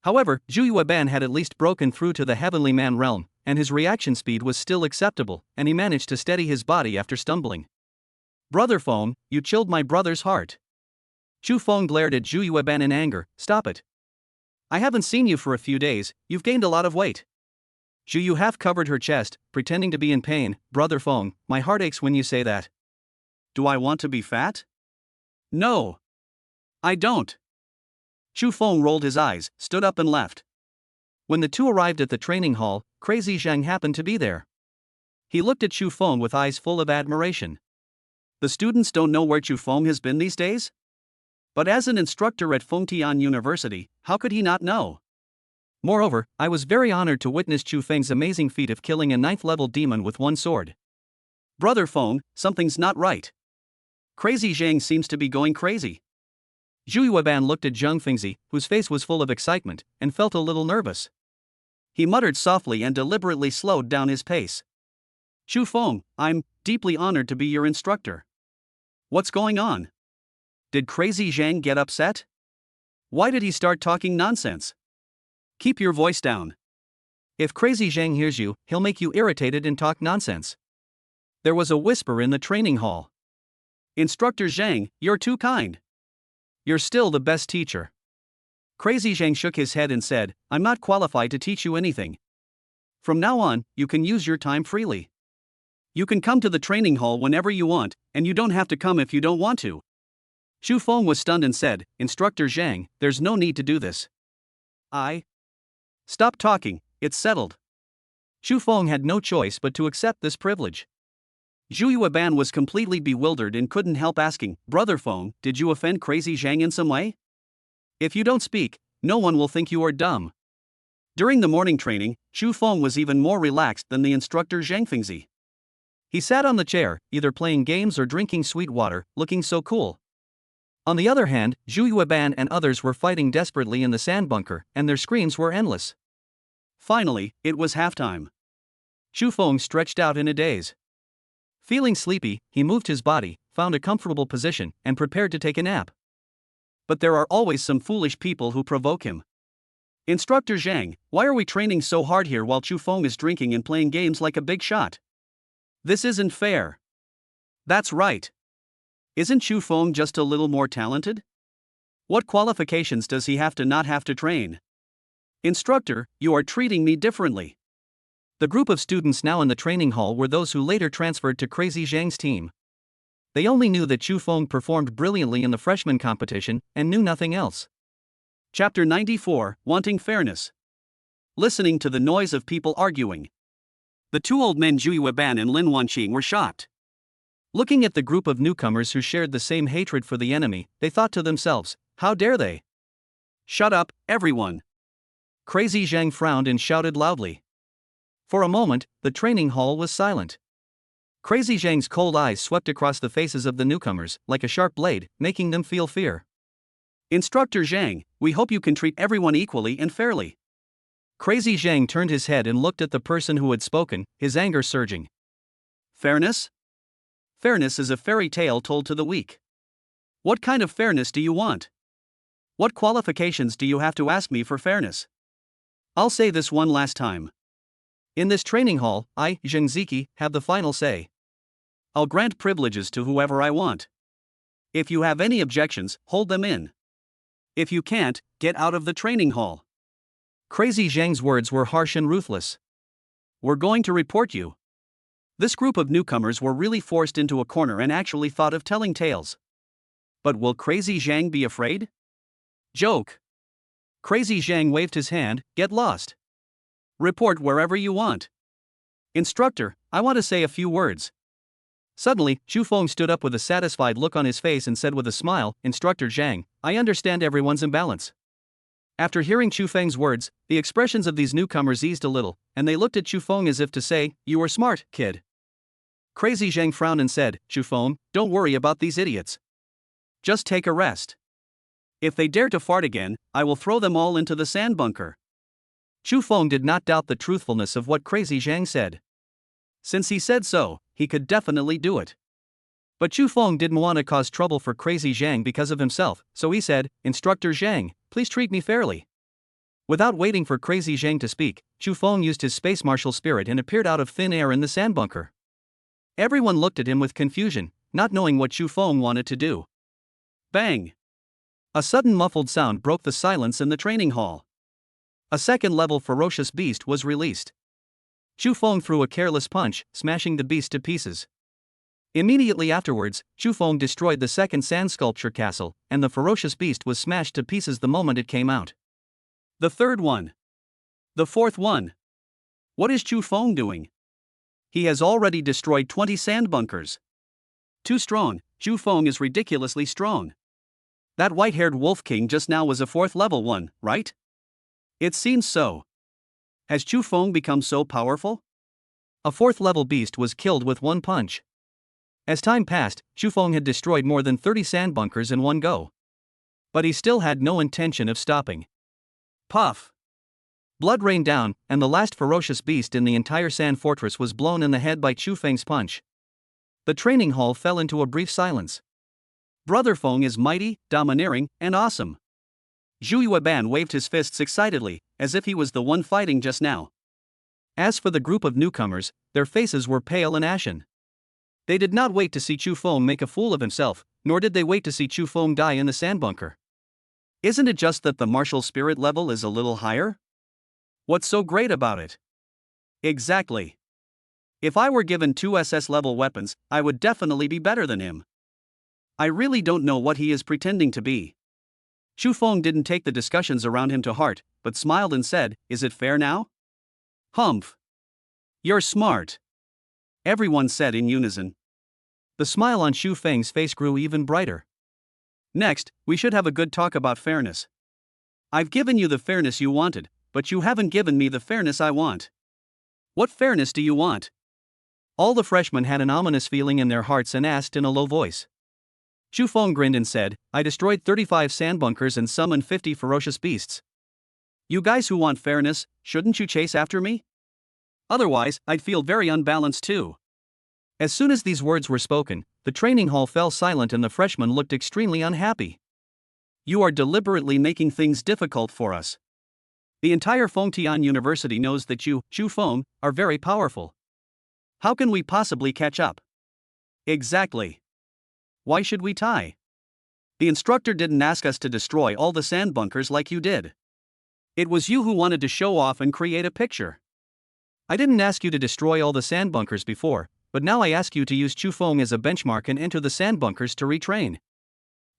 However, Zhu Yueban had at least broken through to the heavenly man realm, and his reaction speed was still acceptable, and he managed to steady his body after stumbling. Brother Feng, you chilled my brother's heart. Chu Feng glared at Zhu Yueban in anger. Stop it. I haven't seen you for a few days, you've gained a lot of weight. Zhu Yu half covered her chest, pretending to be in pain. Brother Feng, my heart aches when you say that. Do I want to be fat? No. I don't. Chu Feng rolled his eyes, stood up and left. When the two arrived at the training hall, Crazy Zhang happened to be there. He looked at Chu Feng with eyes full of admiration. The students don't know where Chu Feng has been these days? But as an instructor at Fengtian University, how could he not know? Moreover, I was very honored to witness Chu Feng's amazing feat of killing a 9th-level demon with one sword. Brother Feng, something's not right. Crazy Zhang seems to be going crazy. Zhu Yueban looked at Zheng Fengzi, whose face was full of excitement, and felt a little nervous. He muttered softly and deliberately slowed down his pace. Chu Feng, I'm deeply honored to be your instructor. What's going on? Did Crazy Zhang get upset? Why did he start talking nonsense? Keep your voice down. If Crazy Zhang hears you, he'll make you irritated and talk nonsense. There was a whisper in the training hall. Instructor Zhang, you're too kind. You're still the best teacher. Crazy Zhang shook his head and said, I'm not qualified to teach you anything. From now on, you can use your time freely. You can come to the training hall whenever you want, and you don't have to come if you don't want to. Chu Feng was stunned and said, Instructor Zhang, there's no need to do this. Stop talking, it's settled. Chu Feng had no choice but to accept this privilege. Zhu Yueban was completely bewildered and couldn't help asking, Brother Feng, did you offend Crazy Zhang in some way? If you don't speak, no one will think you are dumb. During the morning training, Chu Feng was even more relaxed than the instructor Zhang Fengzi. He sat on the chair, either playing games or drinking sweet water, looking so cool. On the other hand, Zhu Yueban and others were fighting desperately in the sand bunker, and their screams were endless. Finally, it was halftime. Chu Feng stretched out in a daze. Feeling sleepy, he moved his body, found a comfortable position, and prepared to take a nap. But there are always some foolish people who provoke him. Instructor Zhang, why are we training so hard here while Chu Feng is drinking and playing games like a big shot? This isn't fair. That's right. Isn't Chu Feng just a little more talented? What qualifications does he have to not have to train? Instructor, you are treating me differently. The group of students now in the training hall were those who later transferred to Crazy Zhang's team. They only knew that Chu Feng performed brilliantly in the freshman competition and knew nothing else. Chapter 94, Wanting Fairness. Listening to the noise of people arguing. The two old men Zhu Yueban and Lin Wanqing were shocked. Looking at the group of newcomers who shared the same hatred for the enemy, they thought to themselves, how dare they? Shut up, everyone. Crazy Zhang frowned and shouted loudly. For a moment, the training hall was silent. Crazy Zhang's cold eyes swept across the faces of the newcomers, like a sharp blade, making them feel fear. Instructor Zhang, we hope you can treat everyone equally and fairly. Crazy Zhang turned his head and looked at the person who had spoken, his anger surging. Fairness? Fairness is a fairy tale told to the weak. What kind of fairness do you want? What qualifications do you have to ask me for fairness? I'll say this one last time. In this training hall, I, Zheng Ziki, have the final say. I'll grant privileges to whoever I want. If you have any objections, hold them in. If you can't, get out of the training hall. Crazy Zhang's words were harsh and ruthless. We're going to report you. This group of newcomers were really forced into a corner and actually thought of telling tales. But will Crazy Zhang be afraid? Joke. Crazy Zhang waved his hand, get lost. Report wherever you want. Instructor, I want to say a few words. Suddenly, Chu Feng stood up with a satisfied look on his face and said with a smile, Instructor Zhang, I understand everyone's imbalance. After hearing Chu Feng's words, the expressions of these newcomers eased a little, and they looked at Chu Feng as if to say, you were smart, kid. Crazy Zhang frowned and said, Chu Feng, don't worry about these idiots. Just take a rest. If they dare to fart again, I will throw them all into the sand bunker. Chu Feng did not doubt the truthfulness of what Crazy Zhang said. Since he said so, he could definitely do it. But Chu Feng didn't want to cause trouble for Crazy Zhang because of himself, so he said, Instructor Zhang, please treat me fairly. Without waiting for Crazy Zhang to speak, Chu Feng used his space marshal spirit and appeared out of thin air in the sand bunker. Everyone looked at him with confusion, not knowing what Chu Feng wanted to do. Bang! A sudden muffled sound broke the silence in the training hall. A second-level ferocious beast was released. Chu Feng threw a careless punch, smashing the beast to pieces. Immediately afterwards, Chu Feng destroyed the second sand sculpture castle, and the ferocious beast was smashed to pieces the moment it came out. The third one. The fourth one. What is Chu Feng doing? He has already destroyed 20 sand bunkers. Too strong, Chu Feng is ridiculously strong. That white-haired wolf king just now was a fourth-level one, right? It seems so. Has Chu Feng become so powerful? A fourth-level beast was killed with one punch. As time passed, Chu Feng had destroyed more than 30 sand bunkers in one go. But he still had no intention of stopping. Puff! Blood rained down, and the last ferocious beast in the entire sand fortress was blown in the head by Chu Feng's punch. The training hall fell into a brief silence. Brother Feng is mighty, domineering, and awesome. Zhu Yueban waved his fists excitedly, as if he was the one fighting just now. As for the group of newcomers, their faces were pale and ashen. They did not wait to see Chu Feng make a fool of himself, nor did they wait to see Chu Feng die in the sand bunker. Isn't it just that the martial spirit level is a little higher? What's so great about it? Exactly. If I were given 2 SS level weapons, I would definitely be better than him. I really don't know what he is pretending to be. Chu Feng didn't take the discussions around him to heart, but smiled and said, is it fair now? Humph. You're smart. Everyone said in unison. The smile on Chu Feng's face grew even brighter. Next, we should have a good talk about fairness. I've given you the fairness you wanted, but you haven't given me the fairness I want. What fairness do you want? All the freshmen had an ominous feeling in their hearts and asked in a low voice. Chu Feng grinned and said, I destroyed 35 sand bunkers and summoned 50 ferocious beasts. You guys who want fairness, shouldn't you chase after me? Otherwise, I'd feel very unbalanced too. As soon as these words were spoken, the training hall fell silent and the freshman looked extremely unhappy. You are deliberately making things difficult for us. The entire Fengtian University knows that you, Zhu Feng, are very powerful. How can we possibly catch up? Exactly. Why should we tie? The instructor didn't ask us to destroy all the sand bunkers like you did. It was you who wanted to show off and create a picture. I didn't ask you to destroy all the sand bunkers before, but now I ask you to use Zhu Feng as a benchmark and enter the sand bunkers to retrain.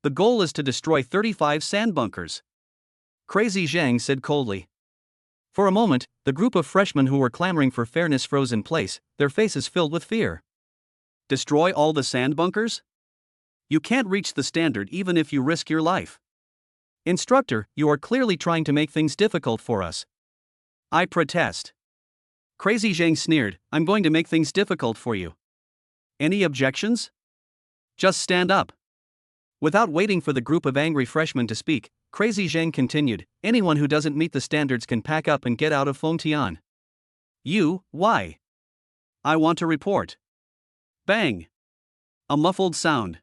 The goal is to destroy 35 sand bunkers. Crazy Zhang said coldly. For a moment, the group of freshmen who were clamoring for fairness froze in place, their faces filled with fear. Destroy all the sand bunkers? You can't reach the standard even if you risk your life. Instructor, you are clearly trying to make things difficult for us. I protest. Crazy Zhang sneered, I'm going to make things difficult for you. Any objections? Just stand up. Without waiting for the group of angry freshmen to speak, Crazy Zhang continued, anyone who doesn't meet the standards can pack up and get out of Fengtian. You, why? I want to report. Bang! A muffled sound.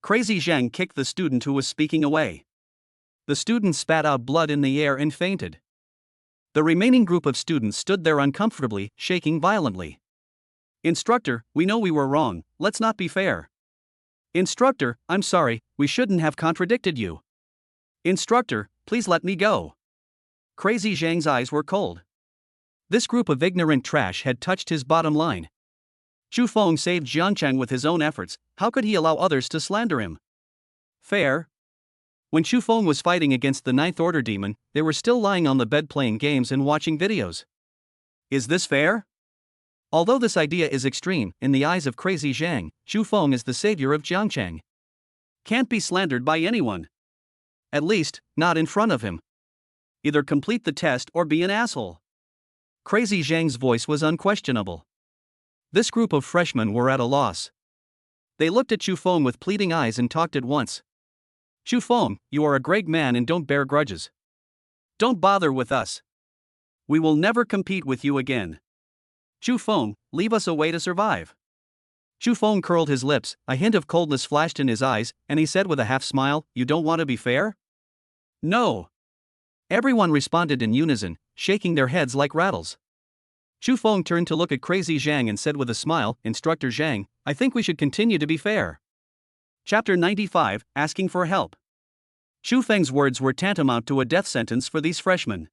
Crazy Zhang kicked the student who was speaking away. The student spat out blood in the air and fainted. The remaining group of students stood there uncomfortably, shaking violently. Instructor, we know we were wrong, let's not be fair. Instructor, I'm sorry, we shouldn't have contradicted you. Instructor, please let me go. Crazy Zhang's eyes were cold. This group of ignorant trash had touched his bottom line. Zhu Feng saved Jiangcheng with his own efforts, how could he allow others to slander him? Fair? When Zhu Feng was fighting against the Ninth Order demon, they were still lying on the bed playing games and watching videos. Is this fair? Although this idea is extreme, in the eyes of Crazy Zhang, Zhu Feng is the savior of Jiangcheng. Can't be slandered by anyone. At least, not in front of him. Either complete the test or be an asshole. Crazy Zhang's voice was unquestionable. This group of freshmen were at a loss. They looked at Zhu Feng with pleading eyes and talked at once. Zhu Feng, you are a great man and don't bear grudges. Don't bother with us. We will never compete with you again. Zhu Feng, leave us a way to survive. Zhu Feng curled his lips, a hint of coldness flashed in his eyes, and he said with a half smile, you don't want to be fair? No. Everyone responded in unison, shaking their heads like rattles. Zhu Feng turned to look at Crazy Zhang and said with a smile, Instructor Zhang, I think we should continue to be fair. Chapter 95, Asking for Help. Zhu Feng's words were tantamount to a death sentence for these freshmen.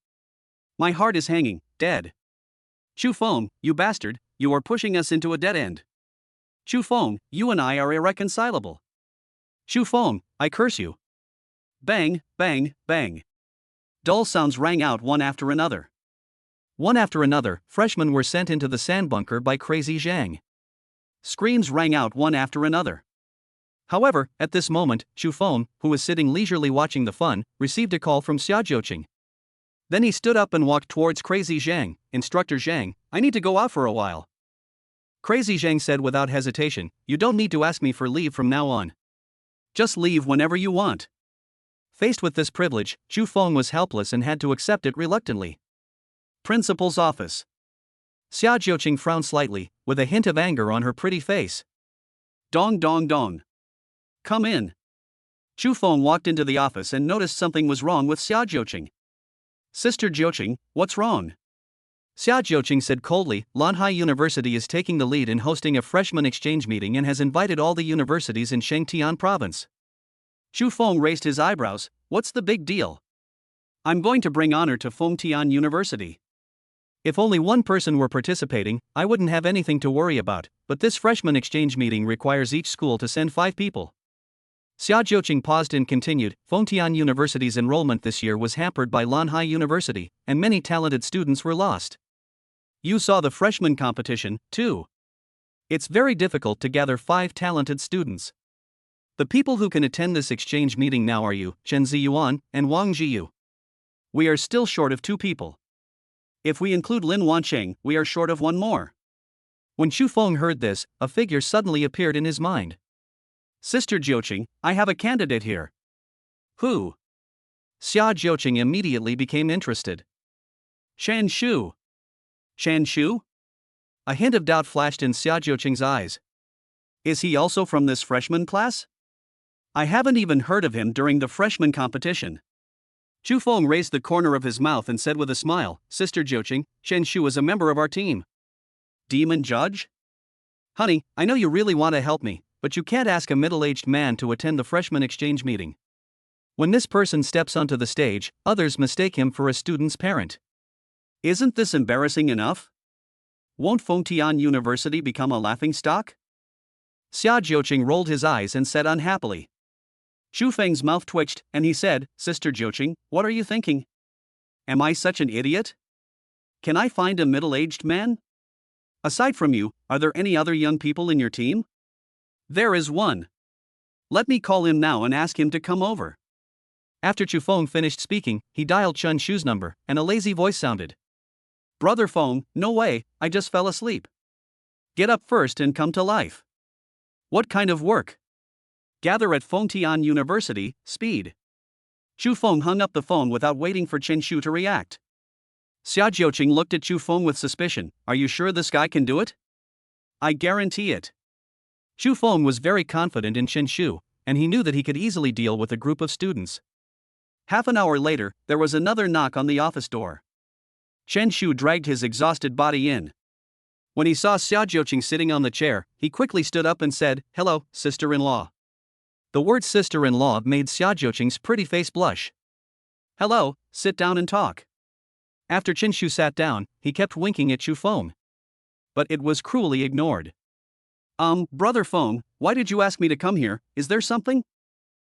My heart is hanging, dead. Zhu Feng, you bastard, you are pushing us into a dead end. Zhu Feng, you and I are irreconcilable. Zhu Feng, I curse you. Bang, bang, bang. Dull sounds rang out one after another. One after another, freshmen were sent into the sand bunker by Crazy Zhang. Screams rang out one after another. However, at this moment, Zhu Feng, who was sitting leisurely watching the fun, received a call from Xiaojiuqing. Then he stood up and walked towards Crazy Zhang. Instructor Zhang, I need to go out for a while. Crazy Zhang said without hesitation, you don't need to ask me for leave from now on. Just leave whenever you want. Faced with this privilege, Zhu Feng was helpless and had to accept it reluctantly. Principal's office. Xiaojiuqing frowned slightly, with a hint of anger on her pretty face. Dong dong dong. Come in. Zhu Feng walked into the office and noticed something was wrong with Xiaojiuqing. Sister Jiuqing, what's wrong? Xiaojiuqing said coldly, Lanhai University is taking the lead in hosting a freshman exchange meeting and has invited all the universities in Shangtian province. Zhu Feng raised his eyebrows, what's the big deal? I'm going to bring honor to Fengtian University. If only one person were participating, I wouldn't have anything to worry about, but this freshman exchange meeting requires each school to send 5 people. Xiaojiuqing paused and continued, Fengtian University's enrollment this year was hampered by Lanhai University, and many talented students were lost. You saw the freshman competition, too. It's very difficult to gather 5 talented students. The people who can attend this exchange meeting now are you, Chen Ziyuan, and Wang Jiyu. We are still short of 2 people. If we include Lin Wancheng, we are short of 1 more. When Zhu Feng heard this, a figure suddenly appeared in his mind. Sister Jiuqing, I have a candidate here. Who? Xia Jiuqing immediately became interested. Shan Shu. Chen Shu? A hint of doubt flashed in Xia Jiuqing's eyes. Is he also from this freshman class? I haven't even heard of him during the freshman competition. Chu Feng raised the corner of his mouth and said with a smile, Sister Jiuqing, Chen Shu is a member of our team. Demon Judge? Honey, I know you really want to help me, but you can't ask a middle-aged man to attend the freshman exchange meeting. When this person steps onto the stage, others mistake him for a student's parent. Isn't this embarrassing enough? Won't Fengtian University become a laughingstock? Xia Jiuqing rolled his eyes and said unhappily. Chu Feng's mouth twitched, and he said, Sister Jiuqing, what are you thinking? Am I such an idiot? Can I find a middle-aged man? Aside from you, are there any other young people in your team? There is one. Let me call him now and ask him to come over. After Chu Feng finished speaking, he dialed Chen Shu's number, and a lazy voice sounded. Brother Feng, no way, I just fell asleep. Get up first and come to life. What kind of work? Gather at Fengtian University, speed. Chu Feng hung up the phone without waiting for Chen Shu to react. Xia Jiuqing looked at Chu Feng with suspicion. Are you sure this guy can do it? I guarantee it. Chu Feng was very confident in Chen Shu, and he knew that he could easily deal with a group of students. Half an hour later, there was another knock on the office door. Chen Shu dragged his exhausted body in. When he saw Xia Jiuqing sitting on the chair, he quickly stood up and said, Hello, sister-in-law. The word sister-in-law made Xia Jiuqing's pretty face blush. Hello, sit down and talk. After Chen Shu sat down, he kept winking at Chu Feng. But it was cruelly ignored. Brother Feng, why did you ask me to come here, is there something?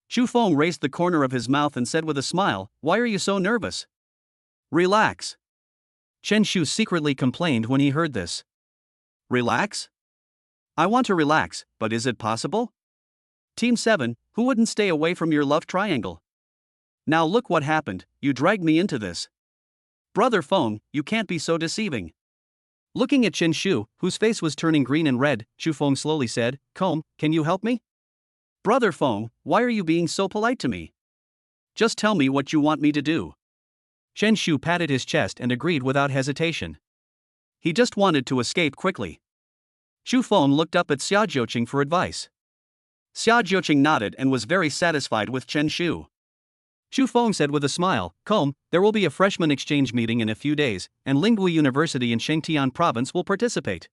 Chu Feng raised the corner of his mouth and said with a smile, Why are you so nervous? Relax. Chen Shu secretly complained when he heard this. Relax? I want to relax, but is it possible? Team 7, who wouldn't stay away from your love triangle? Now look what happened, you dragged me into this. Brother Feng, you can't be so deceiving. Looking at Chen Shu, whose face was turning green and red, Chu Feng slowly said, Comb, can you help me? Brother Feng, why are you being so polite to me? Just tell me what you want me to do. Chen Shu patted his chest and agreed without hesitation. He just wanted to escape quickly. Chu Feng looked up at Xia Jiuqing for advice. Xia Jiuqing nodded and was very satisfied with Chen Shu. Chu Feng said with a smile, Comb, there will be a freshman exchange meeting in a few days, and Lingui University in Shengtian province will participate.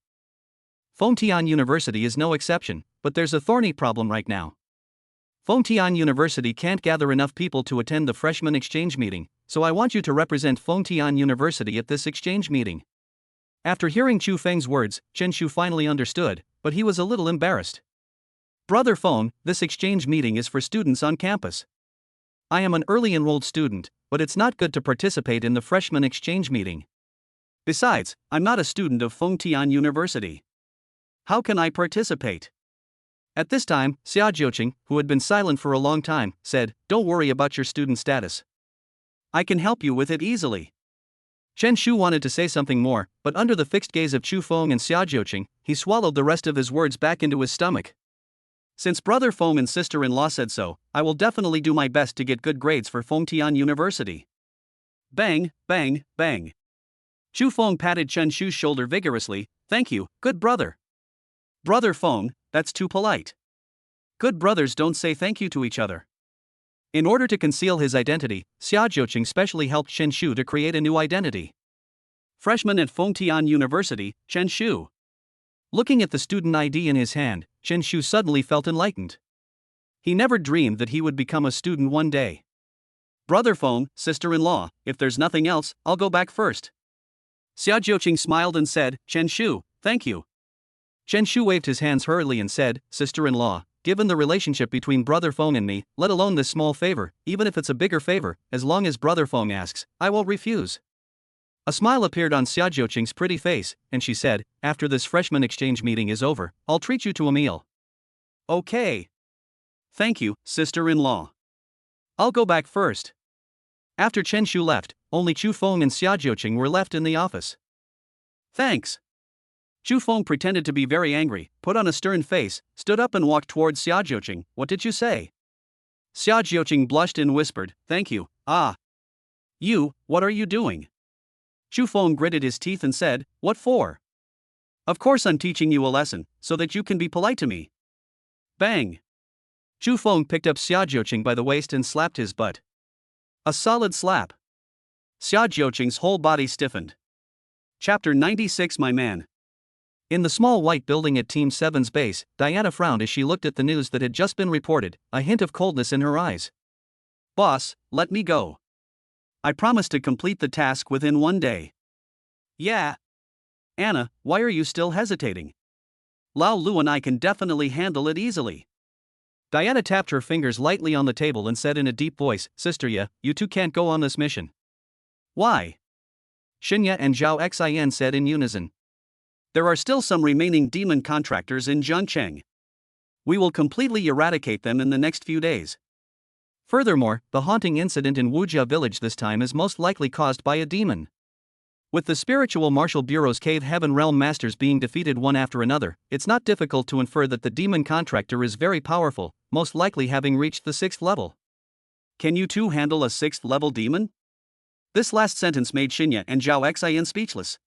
Fengtian University is no exception, but there's a thorny problem right now. Fengtian University can't gather enough people to attend the freshman exchange meeting, so I want you to represent Fengtian University at this exchange meeting. After hearing Chu Feng's words, Chen Shu finally understood, but he was a little embarrassed. Brother Feng, this exchange meeting is for students on campus. I am an early enrolled student, but it's not good to participate in the freshman exchange meeting. Besides, I'm not a student of Fengtian University. How can I participate? At this time, Xia Jiuqing, who had been silent for a long time, said, Don't worry about your student status. I can help you with it easily. Chen Shu wanted to say something more, but under the fixed gaze of Chu Feng and Xia Jiuqing, he swallowed the rest of his words back into his stomach. Since Brother Feng and sister-in-law said so, I will definitely do my best to get good grades for Fengtian University. Bang, bang, bang. Chu Feng patted Chen Shu's shoulder vigorously. Thank you, good brother. Brother Feng, that's too polite. Good brothers don't say thank you to each other. In order to conceal his identity, Xia Jiuqing specially helped Chen Shu to create a new identity. Freshman at Fengtian University, Chen Shu. Looking at the student ID in his hand, Chen Shu suddenly felt enlightened. He never dreamed that he would become a student one day. Brother Feng, sister-in-law, if there's nothing else, I'll go back first. Xia Jiuqing smiled and said, Chen Shu, thank you. Chen Shu waved his hands hurriedly and said, Sister-in-law, given the relationship between Brother Feng and me, let alone this small favor, even if it's a bigger favor, as long as Brother Feng asks, I won't refuse. A smile appeared on Xia Jiuqing's pretty face, and she said, After this freshman exchange meeting is over, I'll treat you to a meal. Okay. Thank you, sister-in-law. I'll go back first. After Chen Shu left, only Chu Feng and Xia Jiuqing were left in the office. Thanks. Chu Feng pretended to be very angry, put on a stern face, stood up and walked towards Xia Jiuqing. What did you say? Xia Jiuqing blushed and whispered, Thank you. Ah. You, what are you doing? Chu Feng gritted his teeth and said, "What for?" "Of course I'm teaching you a lesson, so that you can be polite to me." Bang! Chu Feng picked up Xia Jiuqing by the waist and slapped his butt. A solid slap. Xia Jiuqing's whole body stiffened. Chapter 96 My Man. In the small white building at Team 7's base, Diana frowned as she looked at the news that had just been reported, a hint of coldness in her eyes. "Boss, let me go. I promised to complete the task within 1 day." "Yeah. Anna, why are you still hesitating? Lao Lu and I can definitely handle it easily." Diana tapped her fingers lightly on the table and said in a deep voice, "Sister Ya, you two can't go on this mission." "Why?" Shinya and Zhao Xin said in unison. "There are still some remaining demon contractors in Zhangcheng. We will completely eradicate them in the next few days. Furthermore, the haunting incident in Wujia village this time is most likely caused by a demon. With the Spiritual Martial Bureau's Cave Heaven Realm Masters being defeated one after another, it's not difficult to infer that the demon contractor is very powerful, most likely having reached the 6th level. Can you two handle a 6th level demon?" This last sentence made Shinya and Zhao Xin speechless.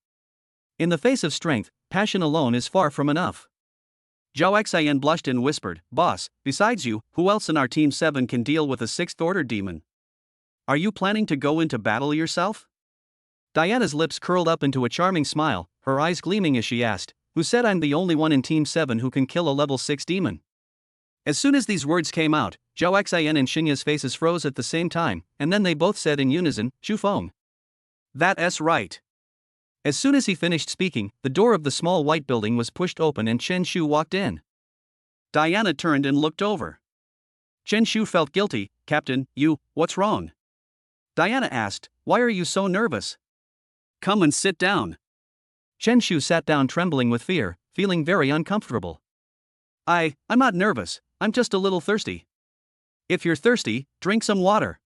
In the face of strength, passion alone is far from enough. Zhao Xin blushed and whispered, "Boss, besides you, who else in our Team 7 can deal with a 6th order demon? Are you planning to go into battle yourself?" Diana's lips curled up into a charming smile, her eyes gleaming as she asked, "Who said I'm the only one in Team 7 who can kill a level 6 demon?" As soon as these words came out, Zhao Xin and Shinya's faces froze at the same time, and then they both said in unison, "Chu Feng. That's right." As soon as he finished speaking, the door of the small white building was pushed open and Chen Shu walked in. Diana turned and looked over. Chen Shu felt guilty. "Captain, what's wrong?" Diana asked, "Why are you so nervous? Come and sit down." Chen Shu sat down trembling with fear, feeling very uncomfortable. I'm not nervous, I'm just a little thirsty." "If you're thirsty, drink some water."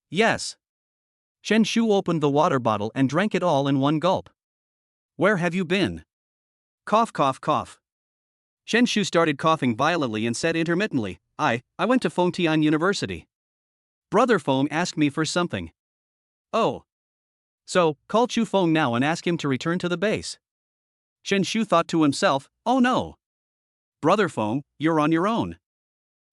"Yes." Chen Shu opened the water bottle and drank it all in one gulp. "Where have you been?" Cough, cough, cough. Chen Shu started coughing violently and said intermittently, I went to Fengtian University. Brother Feng asked me for something." "Oh. So, call Chu Feng now and ask him to return to the base." Chen Shu thought to himself, "Oh no. Brother Feng, you're on your own."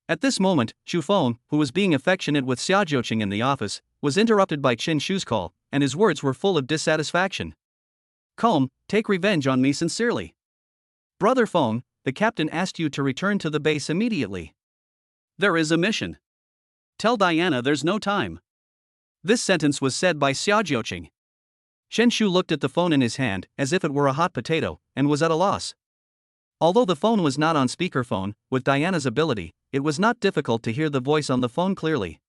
At this moment, Chu Feng, who was being affectionate with Xia Jiuqing in the office, was interrupted by Chen Shu's call, and his words were full of dissatisfaction. "Calm, take revenge on me sincerely. Brother Feng, the captain asked you to return to the base immediately. There is a mission. Tell Diana there's no time." This sentence was said by Xia Jiuqing. Chen Shu looked at the phone in his hand, as if it were a hot potato, and was at a loss. Although the phone was not on speakerphone, with Diana's ability, it was not difficult to hear the voice on the phone clearly.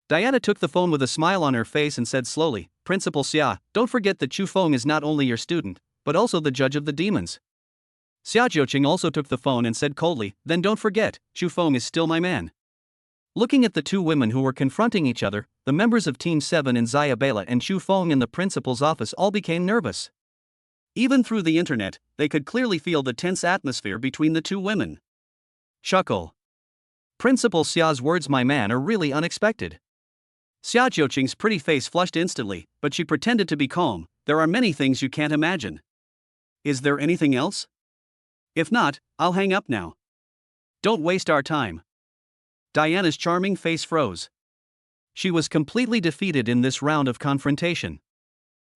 Diana took the phone with a smile on her face and said slowly, "Principal Xia, don't forget that Chu Feng is not only your student, but also the judge of the demons." Xia Jiuqing also took the phone and said coldly, "Then don't forget, Chu Feng is still my man." Looking at the two women who were confronting each other, the members of Team 7 in Zayabela and Chu Feng in the principal's office all became nervous. Even through the internet, they could clearly feel the tense atmosphere between the two women. Chuckle. Principal Xia's words "my man" are really unexpected. Xia Jiuqing's pretty face flushed instantly, but she pretended to be calm. "There are many things you can't imagine. Is there anything else? If not, I'll hang up now. Don't waste our time." Diana's charming face froze. She was completely defeated in this round of confrontation.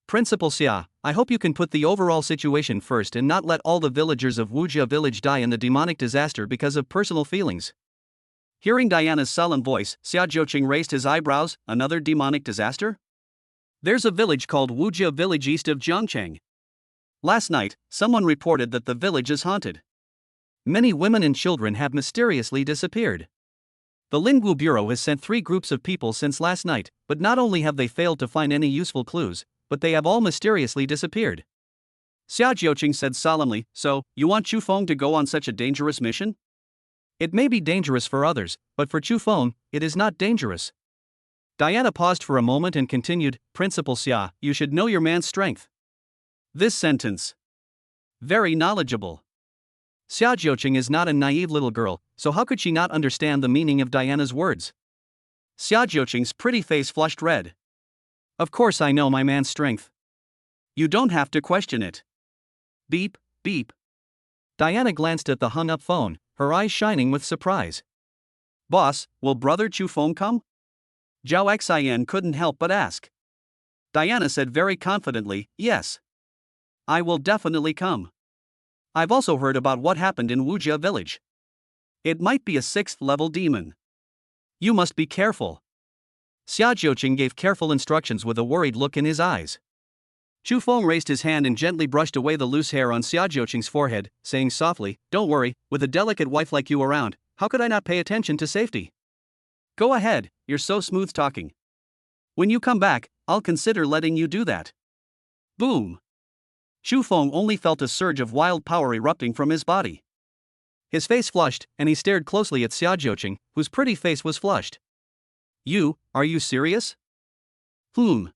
"Principal Xia, I hope you can put the overall situation first and not let all the villagers of Wujia village die in the demonic disaster because of personal feelings." Hearing Diana's sullen voice, Xia Jiuqing raised his eyebrows. "Another demonic disaster? There's a village called Wujia village east of Zhangcheng. Last night, someone reported that the village is haunted. Many women and children have mysteriously disappeared. The Lingwu Bureau has sent 3 groups of people since last night, but not only have they failed to find any useful clues, but they have all mysteriously disappeared." Xia Jiuqing said solemnly, "So, you want Chu Feng to go on such a dangerous mission?" "It may be dangerous for others, but for Chu Feng, it is not dangerous." Diana paused for a moment and continued, "Principal Xia, you should know your man's strength." This sentence. Very knowledgeable. Xia Jiuqing is not a naive little girl, so how could she not understand the meaning of Diana's words? Xia Jiuqing's pretty face flushed red. "Of course I know my man's strength. You don't have to question it. Beep, beep. Diana glanced at the hung-up phone, her eyes shining with surprise. Boss, will Brother Chufeng come? Zhao Xian couldn't help but ask. Diana said very confidently, yes. I will definitely come. I've also heard about what happened in Wujia village. It might be a 6th-level demon. You must be careful. Xia Jiuqing gave careful instructions with a worried look in his eyes. Chufeng raised his hand and gently brushed away the loose hair on Xia Jiuqing's forehead, saying softly, "Don't worry, with a delicate wife like you around, how could I not pay attention to safety? Go ahead, you're so smooth talking. When you come back, I'll consider letting you do that." Boom! Chufeng only felt a surge of wild power erupting from his body. His face flushed, and he stared closely at Xia Jiuqing, whose pretty face was flushed. Are you serious? Xia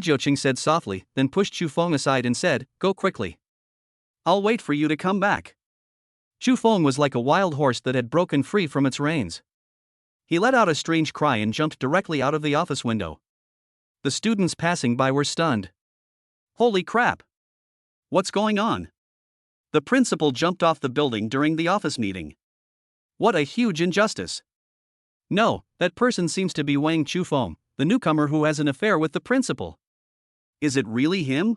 Jiuqing said softly, then pushed Chufeng aside and said, "Go quickly. I'll wait for you to come back." Chufeng was like a wild horse that had broken free from its reins. He let out a strange cry and jumped directly out of the office window. The students passing by were stunned. Holy crap! What's going on? The principal jumped off the building during the office meeting. What a huge injustice! No, that person seems to be Wang Chufeng, the newcomer who has an affair with the principal. Is it really him?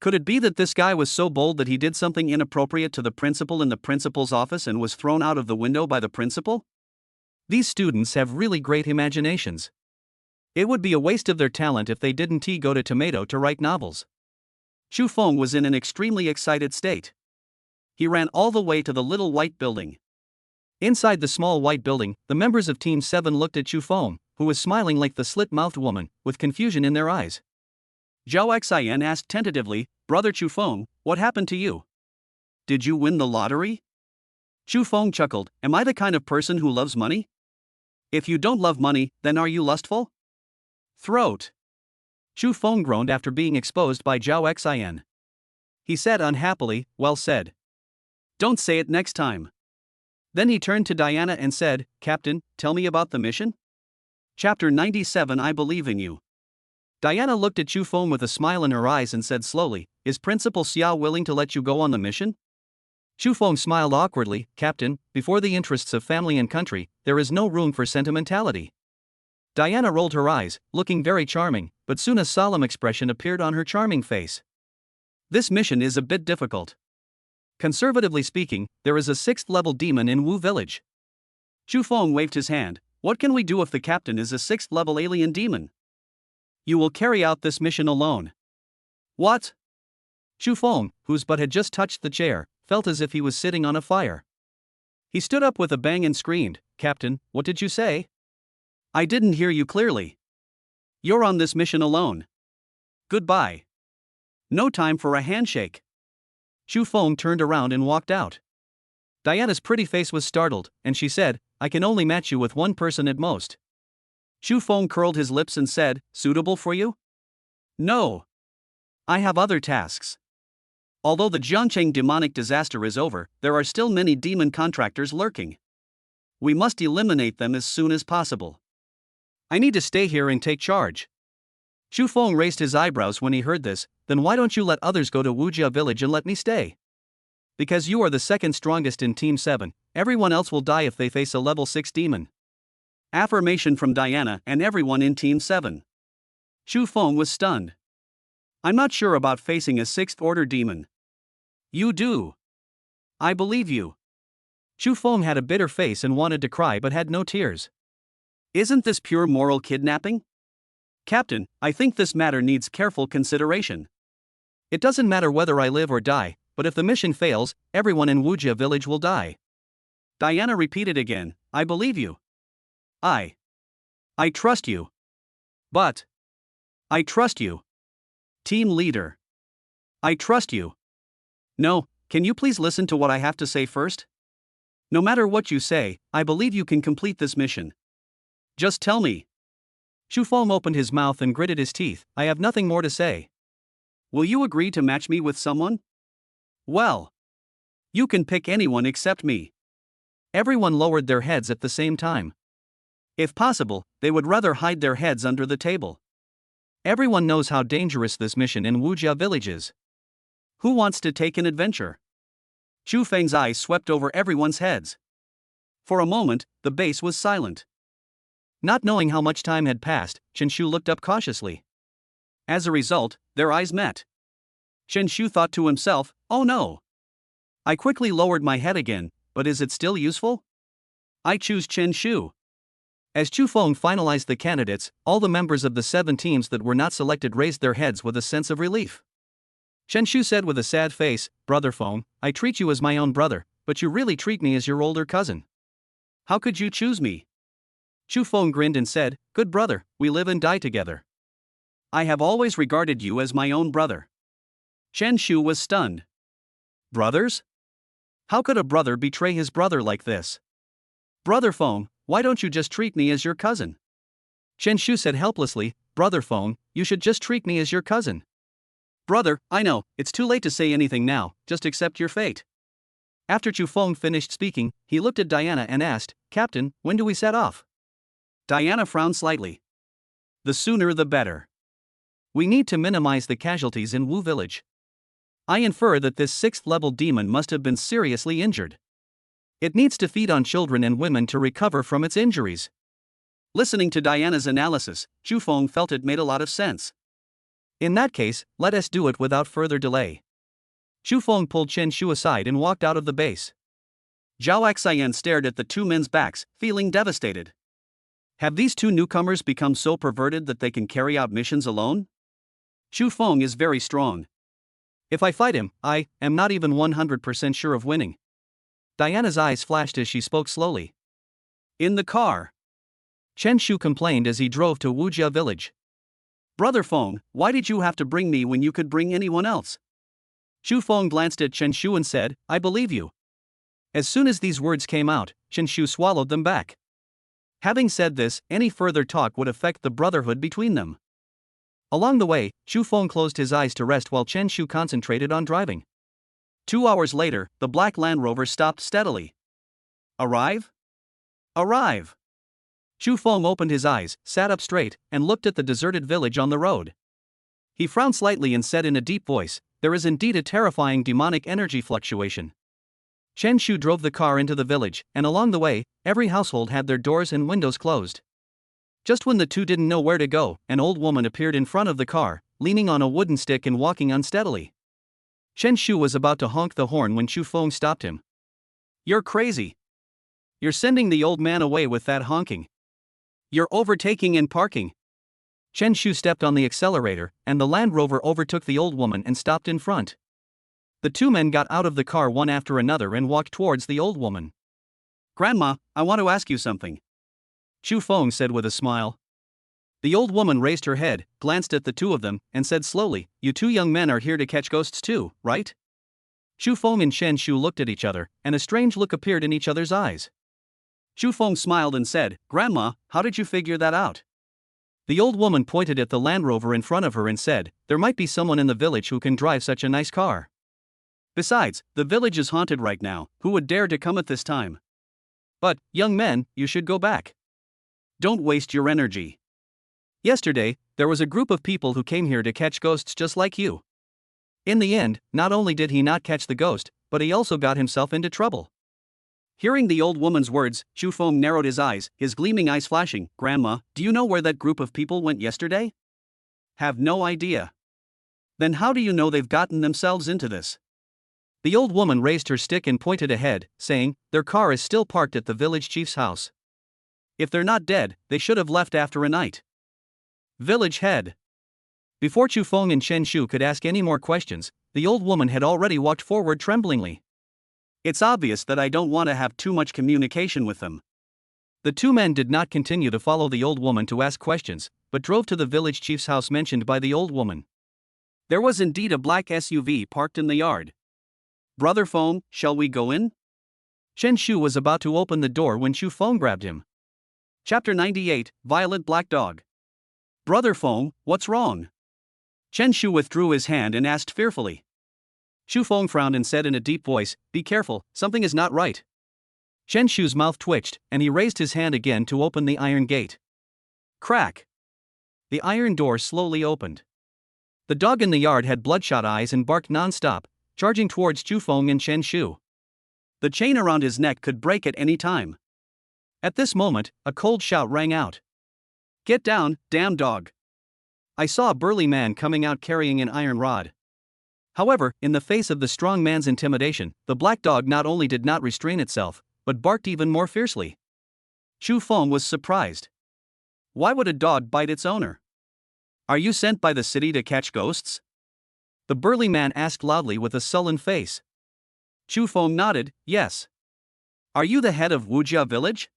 Could it be that this guy was so bold that he did something inappropriate to the principal in the principal's office and was thrown out of the window by the principal? These students have really great imaginations. It would be a waste of their talent if they didn't go to Tomato to write novels. Chufeng was in an extremely excited state. He ran all the way to the little white building. Inside the small white building, the members of Team 7 looked at Chufeng, who was smiling like the slit-mouthed woman, with confusion in their eyes. Zhao Xian asked tentatively, "Brother Chufeng, what happened to you? Did you win the lottery?" Chufeng chuckled, "Am I the kind of person who loves money? If you don't love money, then are you lustful?" Throat. Chufeng groaned after being exposed by Zhao Xian. He said unhappily, "Well said. Don't say it next time." Then he turned to Diana and said, "Captain, tell me about the mission?" Chapter 97 I Believe in You. Diana looked at Chufeng with a smile in her eyes and said slowly, "Is Principal Xia willing to let you go on the mission?" Chufeng smiled awkwardly, "Captain, before the interests of family and country, there is no room for sentimentality." Diana rolled her eyes, looking very charming, but soon a solemn expression appeared on her charming face. "This mission is a bit difficult. Conservatively speaking, there is a 6th-level demon in Wu village." Chufeng waved his hand. "What can we do if the captain is a 6th-level alien demon?" "You will carry out this mission alone." "What?" Chufeng, whose butt had just touched the chair, felt as if he was sitting on a fire. He stood up with a bang and screamed, "Captain, what did you say? I didn't hear you clearly. You're on this mission alone. Goodbye. No time for a handshake." Chufeng turned around and walked out. Diana's pretty face was startled, and she said, "I can only match you with one person at most." Chufeng curled his lips and said, "Suitable for you?" "No. I have other tasks. Although the Jiangcheng demonic disaster is over, there are still many demon contractors lurking. We must eliminate them as soon as possible. I need to stay here and take charge." Chufeng raised his eyebrows when he heard this. "Then why don't you let others go to Wujia village and let me stay?" "Because you are the second strongest in Team 7, everyone else will die if they face a level 6 demon." Affirmation from Diana and everyone in Team 7. Chufeng was stunned. "I'm not sure about facing a 6th-order demon." "You do. I believe you." Chufeng had a bitter face and wanted to cry but had no tears. "Isn't this pure moral kidnapping? Captain, I think this matter needs careful consideration. It doesn't matter whether I live or die, but if the mission fails, everyone in Wujia village will die." Diana repeated again, "I believe you. I trust you. But I trust you. Team leader. I trust you. No, can you please listen to what I have to say first? No matter what you say, I believe you can complete this mission. Just tell me." Chufeng opened his mouth and gritted his teeth, "I have nothing more to say." "Will you agree to match me with someone?" "Well, you can pick anyone except me." Everyone lowered their heads at the same time. If possible, they would rather hide their heads under the table. Everyone knows how dangerous this mission in Wujia village is. Who wants to take an adventure? Chu Feng's eyes swept over everyone's heads. For a moment, the base was silent. Not knowing how much time had passed, Chen Shu looked up cautiously. As a result, their eyes met. Chen Shu thought to himself, oh no. I quickly lowered my head again, but is it still useful? I choose Chen Shu. As Chu Feng finalized the candidates, all the members of the 7 teams that were not selected raised their heads with a sense of relief. Chen Shu said with a sad face, Brother Feng, I treat you as my own brother, but you really treat me as your older cousin. How could you choose me? Chu Feng grinned and said, good brother, we live and die together. I have always regarded you as my own brother. Chen Shu was stunned. Brothers? How could a brother betray his brother like this? Brother Feng, why don't you just treat me as your cousin? Chen Shu said helplessly, Brother Feng, you should just treat me as your cousin. Brother, I know, it's too late to say anything now, just accept your fate. After Chu Feng finished speaking, he looked at Diana and asked, Captain, when do we set off? Diana frowned slightly. The sooner the better. We need to minimize the casualties in Wu village. I infer that this 6th level demon must have been seriously injured. It needs to feed on children and women to recover from its injuries. Listening to Diana's analysis, Chu Feng felt it made a lot of sense. In that case, let us do it without further delay. Chu Feng pulled Chen Shu aside and walked out of the base. Zhao Xian stared at the 2 men's backs, feeling devastated. Have these 2 newcomers become so perverted that they can carry out missions alone? Chu Feng is very strong. If I fight him, I am not even 100% sure of winning. Diana's eyes flashed as she spoke slowly. In the car, Chen Shu complained as he drove to Wujia village. Brother Feng, why did you have to bring me when you could bring anyone else? Chu Feng glanced at Chen Shu and said, I believe you. As soon as these words came out, Chen Shu swallowed them back. Having said this, any further talk would affect the brotherhood between them. Along the way, Chu Feng closed his eyes to rest while Chen Shu concentrated on driving. 2 hours later, the black Land Rover stopped steadily. Arrive? Arrive! Chu Feng opened his eyes, sat up straight, and looked at the deserted village on the road. He frowned slightly and said in a deep voice, there is indeed a terrifying demonic energy fluctuation. Chen Shu drove the car into the village, and along the way, every household had their doors and windows closed. Just when the 2 didn't know where to go, an old woman appeared in front of the car, leaning on a wooden stick and walking unsteadily. Chen Shu was about to honk the horn when Chu Feng stopped him. You're crazy. You're sending the old man away with that honking. You're overtaking and parking. Chen Shu stepped on the accelerator, and the Land Rover overtook the old woman and stopped in front. The 2 men got out of the car one after another and walked towards the old woman. Grandma, I want to ask you something. Chu Feng said with a smile. The old woman raised her head, glanced at the 2 of them, and said slowly, you 2 young men are here to catch ghosts too, right? Chu Feng and Chen Shu looked at each other, and a strange look appeared in each other's eyes. Chu Feng smiled and said, Grandma, how did you figure that out? The old woman pointed at the Land Rover in front of her and said, there might be someone in the village who can drive such a nice car. Besides, the village is haunted right now, who would dare to come at this time? But, young men, you should go back. Don't waste your energy. Yesterday, there was a group of people who came here to catch ghosts just like you. In the end, not only did he not catch the ghost, but he also got himself into trouble. Hearing the old woman's words, Chu Feng narrowed his eyes, his gleaming eyes flashing. Grandma, do you know where that group of people went yesterday? Have no idea. Then how do you know they've gotten themselves into this? The old woman raised her stick and pointed ahead, saying, their car is still parked at the village chief's house. If they're not dead, they should have left after a night. Village head. Before Chu Feng and Chen Shu could ask any more questions, the old woman had already walked forward tremblingly. It's obvious that I don't want to have too much communication with them. The 2 men did not continue to follow the old woman to ask questions, but drove to the village chief's house mentioned by the old woman. There was indeed a black SUV parked in the yard. Brother Feng, shall we go in? Chen Shu was about to open the door when Chu Feng grabbed him. Chapter 98, Violet Black Dog. Brother Feng, what's wrong? Chen Shu withdrew his hand and asked fearfully. Chu Feng frowned and said in a deep voice, be careful, something is not right. Chen Shu's mouth twitched, and he raised his hand again to open the iron gate. Crack! The iron door slowly opened. The dog in the yard had bloodshot eyes and barked non-stop, charging towards Chu Feng and Chen Shu. The chain around his neck could break at any time. At this moment, a cold shout rang out. "Get down, damn dog!" I saw a burly man coming out carrying an iron rod. However, in the face of the strong man's intimidation, the black dog not only did not restrain itself, but barked even more fiercely. Chu Feng was surprised. Why would a dog bite its owner? Are you sent by the city to catch ghosts? The burly man asked loudly with a sullen face. Chu Feng nodded, yes. Are you the head of Wujia village?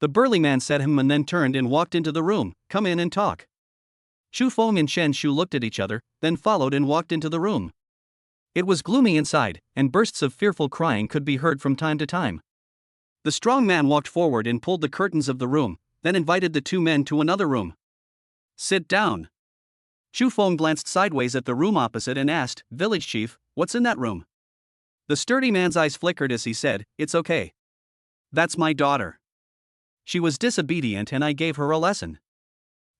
The burly man said him and then turned and walked into the room. Come in and talk. Chu Feng and Chen Shu looked at each other, then followed and walked into the room. It was gloomy inside, and bursts of fearful crying could be heard from time to time. The strong man walked forward and pulled the curtains of the room, then invited the two men to another room. Sit down. Chu Feng glanced sideways at the room opposite and asked, Village chief, what's in that room? The sturdy man's eyes flickered as he said, it's okay. That's my daughter. She was disobedient and I gave her a lesson.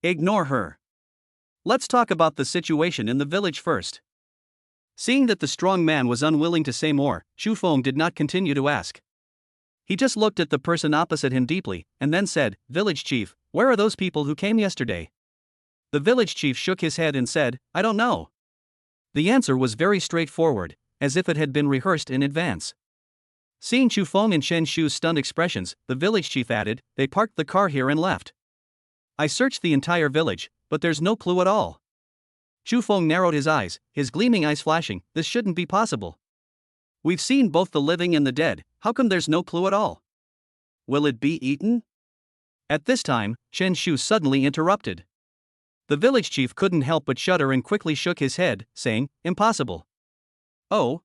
Ignore her. Let's talk about the situation in the village first. Seeing that the strong man was unwilling to say more, Chu Feng did not continue to ask. He just looked at the person opposite him deeply, and then said, Village chief, where are those people who came yesterday? The village chief shook his head and said, I don't know. The answer was very straightforward, as if it had been rehearsed in advance. Seeing Chu Feng and Chen Shu's stunned expressions, the village chief added, they parked the car here and left. I searched the entire village, but there's no clue at all. Chu Feng narrowed his eyes, his gleaming eyes flashing, this shouldn't be possible. We've seen both the living and the dead, how come there's no clue at all? Will it be eaten? At this time, Chen Shu suddenly interrupted. The village chief couldn't help but shudder and quickly shook his head, saying, impossible. Oh?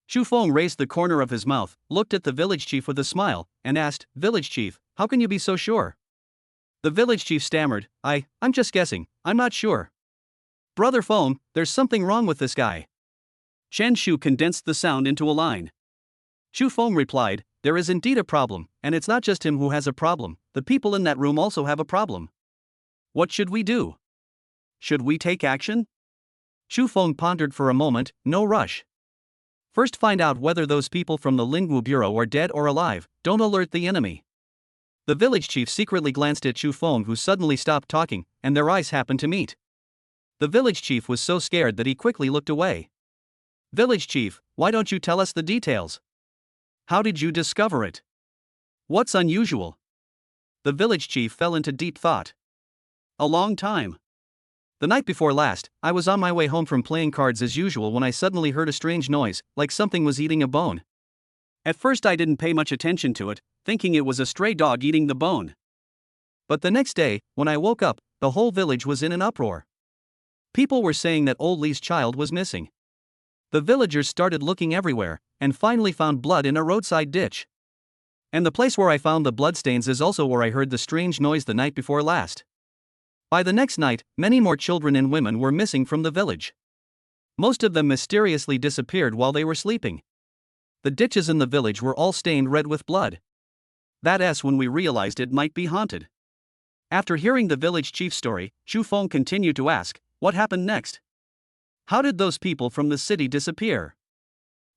Chu Feng raised the corner of his mouth, looked at the village chief with a smile, and asked, Village chief, how can you be so sure? The village chief stammered, I'm just guessing, I'm not sure. Brother Feng, there's something wrong with this guy. Chen Shu condensed the sound into a line. Chu Feng replied, there is indeed a problem, and it's not just him who has a problem, the people in that room also have a problem. What should we do? Should we take action? Chu Feng pondered for a moment, no rush. First find out whether those people from the Lingwu Bureau are dead or alive, don't alert the enemy. The village chief secretly glanced at Chu Feng, who suddenly stopped talking, and their eyes happened to meet. The village chief was so scared that he quickly looked away. Village chief, why don't you tell us the details? How did you discover it? What's unusual? The village chief fell into deep thought. A long time. The night before last, I was on my way home from playing cards as usual when I suddenly heard a strange noise, like something was eating a bone. At first I didn't pay much attention to it, thinking it was a stray dog eating the bone. But the next day, when I woke up, the whole village was in an uproar. People were saying that old Li's child was missing. The villagers started looking everywhere, and finally found blood in a roadside ditch. And the place where I found the bloodstains is also where I heard the strange noise the night before last. By the next night, many more children and women were missing from the village. Most of them mysteriously disappeared while they were sleeping. The ditches in the village were all stained red with blood. That's when we realized it might be haunted. After hearing the village chief's story, Chu Feng continued to ask, what happened next? How did those people from the city disappear?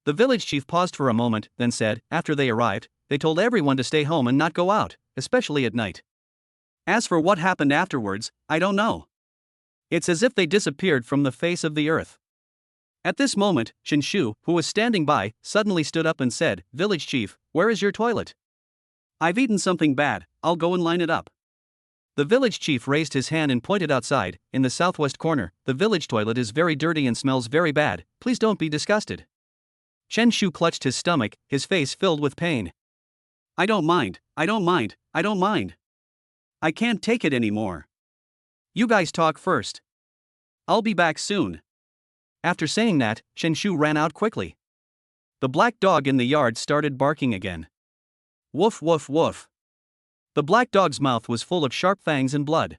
The village chief paused for a moment, then said, after they arrived, they told everyone to stay home and not go out, especially at night. As for what happened afterwards, I don't know. It's as if they disappeared from the face of the earth. At this moment, Chen Shu, who was standing by, suddenly stood up and said, Village chief, where is your toilet? I've eaten something bad, I'll go and line it up. The village chief raised his hand and pointed outside, in the southwest corner, the village toilet is very dirty and smells very bad, please don't be disgusted. Chen Shu clutched his stomach, his face filled with pain. I don't mind, I don't mind, I don't mind. I can't take it anymore. You guys talk first. I'll be back soon. After saying that, Chen Shu ran out quickly. The black dog in the yard started barking again. Woof woof woof. The black dog's mouth was full of sharp fangs and blood.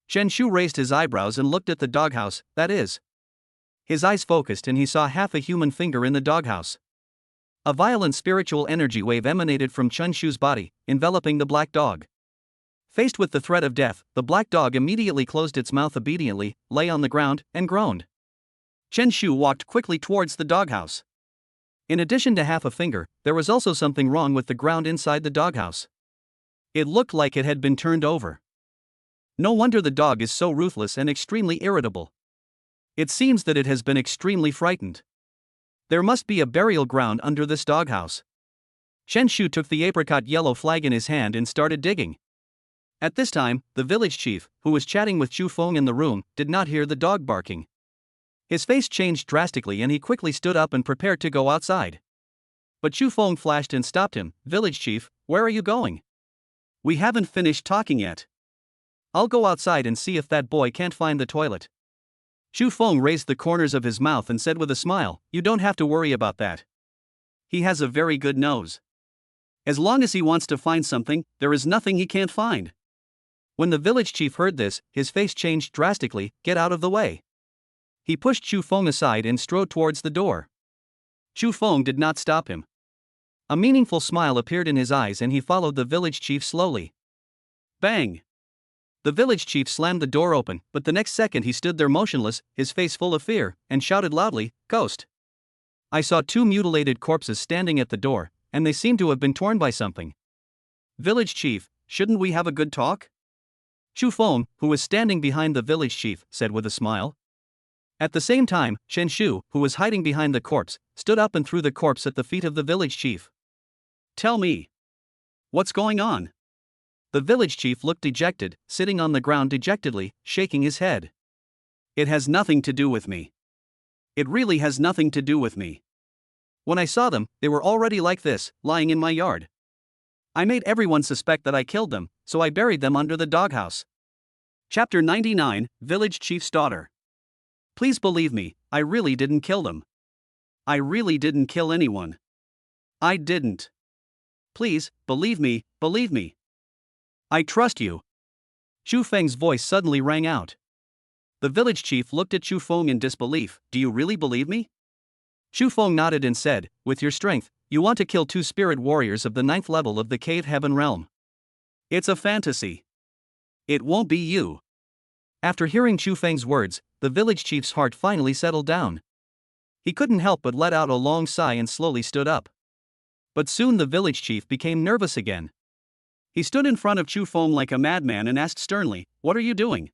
Chen Shu raised his eyebrows and looked at the doghouse, that is. His eyes focused and he saw half a human finger in the doghouse. A violent spiritual energy wave emanated from Chen Shu's body, enveloping the black dog. Faced with the threat of death, the black dog immediately closed its mouth obediently, lay on the ground, and groaned. Chen Shu walked quickly towards the doghouse. In addition to half a finger, there was also something wrong with the ground inside the doghouse. It looked like it had been turned over. No wonder the dog is so ruthless and extremely irritable. It seems that it has been extremely frightened. There must be a burial ground under this doghouse. Chen Shu took the apricot yellow flag in his hand and started digging. At this time, the village chief, who was chatting with Chu Feng in the room, did not hear the dog barking. His face changed drastically and he quickly stood up and prepared to go outside. But Chu Feng flashed and stopped him. "Village chief, where are you going? We haven't finished talking yet. I'll go outside and see if that boy can't find the toilet." Chu Feng raised the corners of his mouth and said with a smile, "You don't have to worry about that. He has a very good nose. As long as he wants to find something, there is nothing he can't find." When the village chief heard this, his face changed drastically. "Get out of the way." He pushed Chu Feng aside and strode towards the door. Chu Feng did not stop him. A meaningful smile appeared in his eyes and he followed the village chief slowly. Bang! The village chief slammed the door open, but the next second he stood there motionless, his face full of fear, and shouted loudly, "Ghost!" I saw two mutilated corpses standing at the door, and they seemed to have been torn by something. "Village chief, shouldn't we have a good talk?" Chu Feng, who was standing behind the village chief, said with a smile. At the same time, Chen Shu, who was hiding behind the corpse, stood up and threw the corpse at the feet of the village chief. "Tell me, what's going on?" The village chief looked dejected, sitting on the ground dejectedly, shaking his head. "It has nothing to do with me. It really has nothing to do with me. When I saw them, they were already like this, lying in my yard. I made everyone suspect that I killed them, so I buried them under the doghouse." Chapter 99, Village Chief's Daughter. "Please believe me, I really didn't kill them. I really didn't kill anyone. I didn't. Please, believe me, believe me. I trust you." Chu Feng's voice suddenly rang out. The village chief looked at Chu Feng in disbelief. "Do you really believe me?" Chu Feng nodded and said, "With your strength, you want to kill 2 spirit warriors of the 9th level of the cave heaven realm. It's a fantasy. It won't be you." After hearing Chu Feng's words, the village chief's heart finally settled down. He couldn't help but let out a long sigh and slowly stood up. But soon the village chief became nervous again. He stood in front of Chu Feng like a madman and asked sternly, "What are you doing?"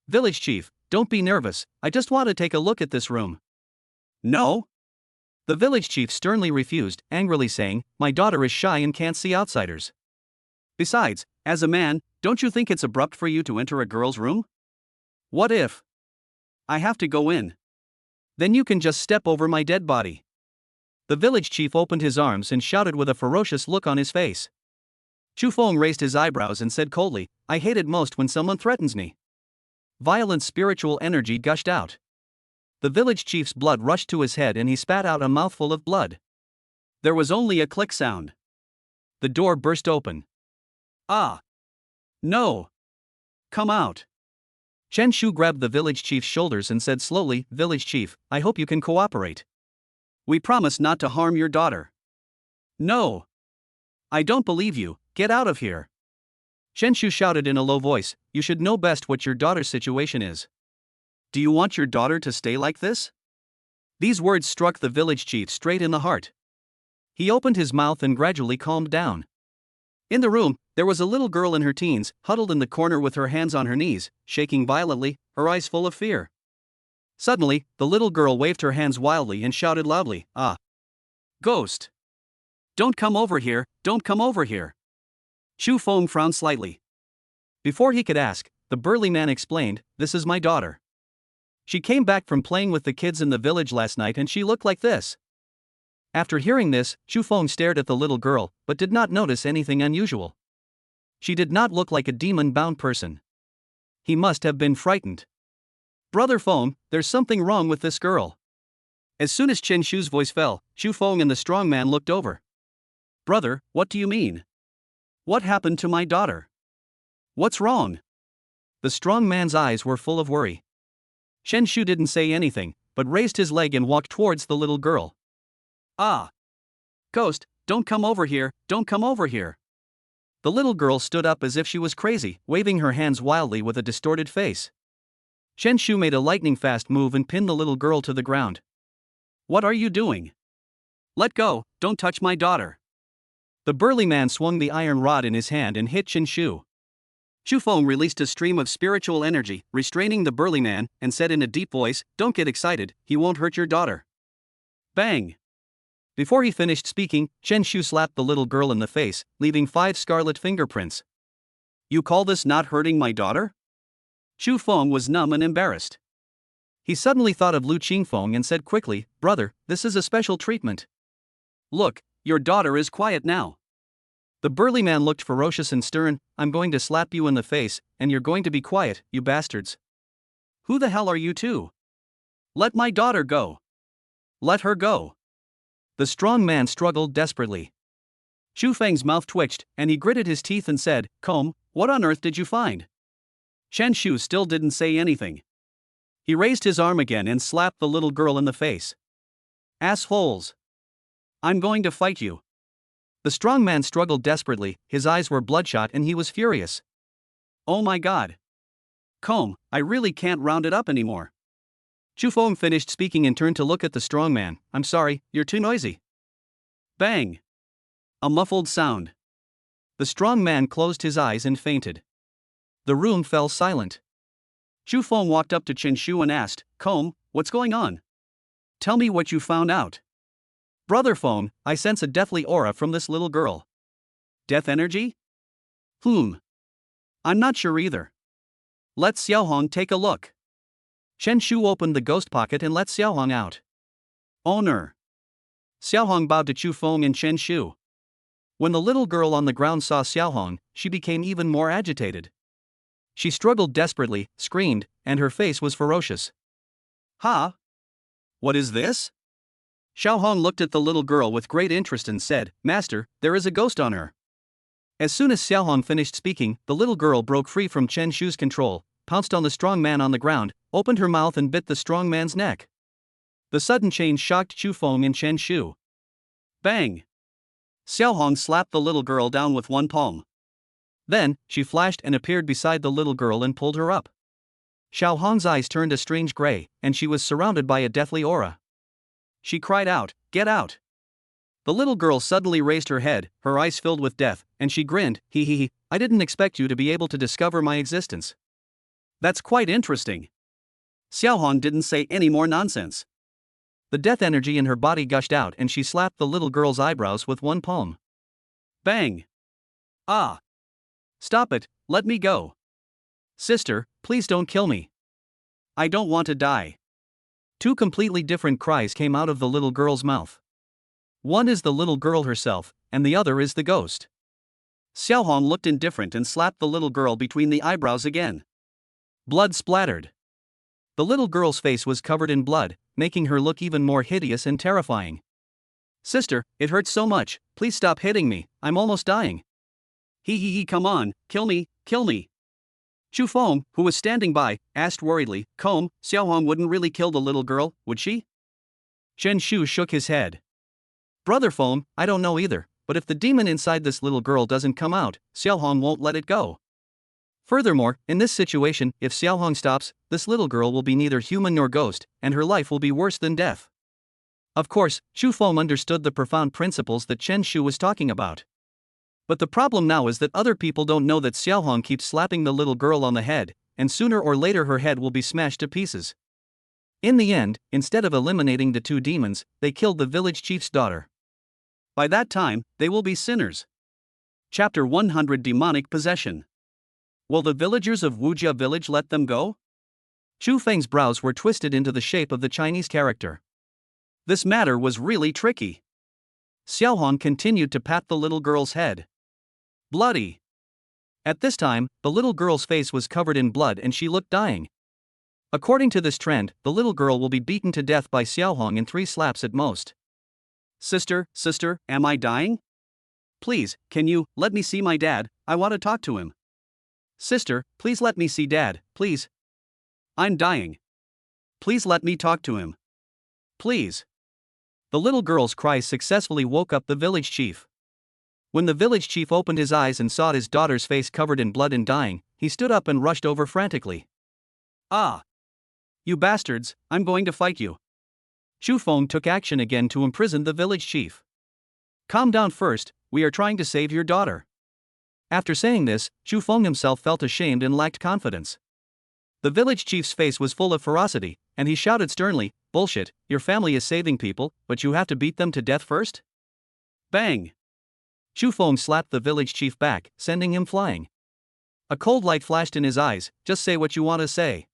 "Village chief, don't be nervous, I just want to take a look at this room." "No." The village chief sternly refused, angrily saying, "My daughter is shy and can't see outsiders. Besides, as a man, don't you think it's abrupt for you to enter a girl's room? What if I have to go in? Then you can just step over my dead body." The village chief opened his arms and shouted with a ferocious look on his face. Chu Feng raised his eyebrows and said coldly, "I hate it most when someone threatens me." Violent spiritual energy gushed out. The village chief's blood rushed to his head and he spat out a mouthful of blood. There was only a click sound. The door burst open. "Ah! No! Come out!" Chen Shu grabbed the village chief's shoulders and said slowly, "Village chief, I hope you can cooperate. We promise not to harm your daughter." "No! I don't believe you, get out of here." Chen Shu shouted in a low voice, "You should know best what your daughter's situation is. Do you want your daughter to stay like this?" These words struck the village chief straight in the heart. He opened his mouth and gradually calmed down. In the room, there was a little girl in her teens, huddled in the corner with her hands on her knees, shaking violently, her eyes full of fear. Suddenly, the little girl waved her hands wildly and shouted loudly, "Ah! Ghost! Don't come over here, don't come over here." Chu Feng frowned slightly. Before he could ask, the burly man explained, "This is my daughter. She came back from playing with the kids in the village last night and she looked like this." After hearing this, Chu Feng stared at the little girl, but did not notice anything unusual. She did not look like a demon-bound person. He must have been frightened. "Brother Feng, there's something wrong with this girl." As soon as Chen Shu's voice fell, Chu Feng and the strong man looked over. "Brother, what do you mean? What happened to my daughter? What's wrong?" The strong man's eyes were full of worry. Chen Shu didn't say anything, but raised his leg and walked towards the little girl. "Ah! Ghost, don't come over here, don't come over here." The little girl stood up as if she was crazy, waving her hands wildly with a distorted face. Chen Shu made a lightning-fast move and pinned the little girl to the ground. What are you doing? Let go, don't touch my daughter. The burly man swung the iron rod in his hand and hit Chen Shu. Chu Feng released a stream of spiritual energy, restraining the burly man, and said in a deep voice, "Don't get excited, he won't hurt your daughter." Bang! Before he finished speaking, Chen Shu slapped the little girl in the face, leaving 5 scarlet fingerprints. You call this not hurting my daughter? Chu Feng was numb and embarrassed. He suddenly thought of Lu Qingfeng and said quickly, "Brother, this is a special treatment." Look, your daughter is quiet now. The burly man looked ferocious and stern. "I'm going to slap you in the face, and you're going to be quiet, you bastards." Who the hell are you two? Let my daughter go. Let her go. The strong man struggled desperately. Chu Feng's mouth twitched, and he gritted his teeth and said, "Comb, what on earth did you find?" Chen Shu still didn't say anything. He raised his arm again and slapped the little girl in the face. Assholes! I'm going to fight you. The strong man struggled desperately, his eyes were bloodshot and he was furious. Oh my god. Comb, I really can't round it up anymore. Chu Feng finished speaking and turned to look at the strong man. "I'm sorry, you're too noisy." Bang! A muffled sound. The strong man closed his eyes and fainted. The room fell silent. Chu Feng walked up to Chen Shu and asked, "Comb, what's going on? Tell me what you found out." "Brother Feng, I sense a deathly aura from this little girl." Death energy? I'm not sure either. Let Xiaohong take a look. Chen Shu opened the ghost pocket and let Xiaohong out. Owner. Xiaohong bowed to Chu Feng and Chen Shu. When the little girl on the ground saw Xiaohong, she became even more agitated. She struggled desperately, screamed, and her face was ferocious. Ha! What is this? Xiaohong looked at the little girl with great interest and said, "Master, there is a ghost on her." As soon as Xiaohong finished speaking, the little girl broke free from Chen Shu's control, pounced on the strong man on the ground, opened her mouth and bit the strong man's neck. The sudden change shocked Chu Feng and Chen Shu. Bang! Xiaohong slapped the little girl down with one palm. Then, she flashed and appeared beside the little girl and pulled her up. Xiaohong's eyes turned a strange gray, and she was surrounded by a deathly aura. She cried out, "Get out!" The little girl suddenly raised her head, her eyes filled with death, and she grinned, "He, I didn't expect you to be able to discover my existence." That's quite interesting. Xiaohong didn't say any more nonsense. The death energy in her body gushed out and she slapped the little girl's eyebrows with one palm. Bang! Ah! Stop it, let me go. Sister, please don't kill me. I don't want to die. 2 completely different cries came out of the little girl's mouth. One is the little girl herself, and the other is the ghost. Xiaohong looked indifferent and slapped the little girl between the eyebrows again. Blood splattered. The little girl's face was covered in blood, making her look even more hideous and terrifying. Sister, it hurts so much, please stop hitting me, I'm almost dying. Come on, kill me, kill me. Chu Feng, who was standing by, asked worriedly, "Comb, Xiaohong wouldn't really kill the little girl, would she?" Chen Shu shook his head. "Brother Feng, I don't know either, but if the demon inside this little girl doesn't come out, Xiaohong won't let it go. Furthermore, in this situation, if Xiaohong stops, this little girl will be neither human nor ghost, and her life will be worse than death." Of course, Chu Feng understood the profound principles that Chen Shu was talking about. But the problem now is that other people don't know that Xiaohong keeps slapping the little girl on the head, and sooner or later her head will be smashed to pieces. In the end, instead of eliminating the 2 demons, they killed the village chief's daughter. By that time, they will be sinners. Chapter 100 Demonic Possession. Will the villagers of Wujia village let them go? Chu Feng's brows were twisted into the shape of the Chinese character. This matter was really tricky. Xiaohong continued to pat the little girl's head. Bloody. At this time, the little girl's face was covered in blood and she looked dying. According to this trend, the little girl will be beaten to death by Xiaohong in 3 slaps at most. Sister, am I dying? Please, can you let me see my dad? I want to talk to him. Sister, please let me see Dad, please. I'm dying. Please let me talk to him. Please. The little girl's cries successfully woke up the village chief. When the village chief opened his eyes and saw his daughter's face covered in blood and dying, he stood up and rushed over frantically. Ah! You bastards, I'm going to fight you. Chu Feng took action again to imprison the village chief. Calm down first, we are trying to save your daughter. After saying this, Chu Feng himself felt ashamed and lacked confidence. The village chief's face was full of ferocity, and he shouted sternly, "Bullshit, your family is saving people, but you have to beat them to death first?" Bang! Chu Feng slapped the village chief back, sending him flying. A cold light flashed in his eyes. Just say what you want to say.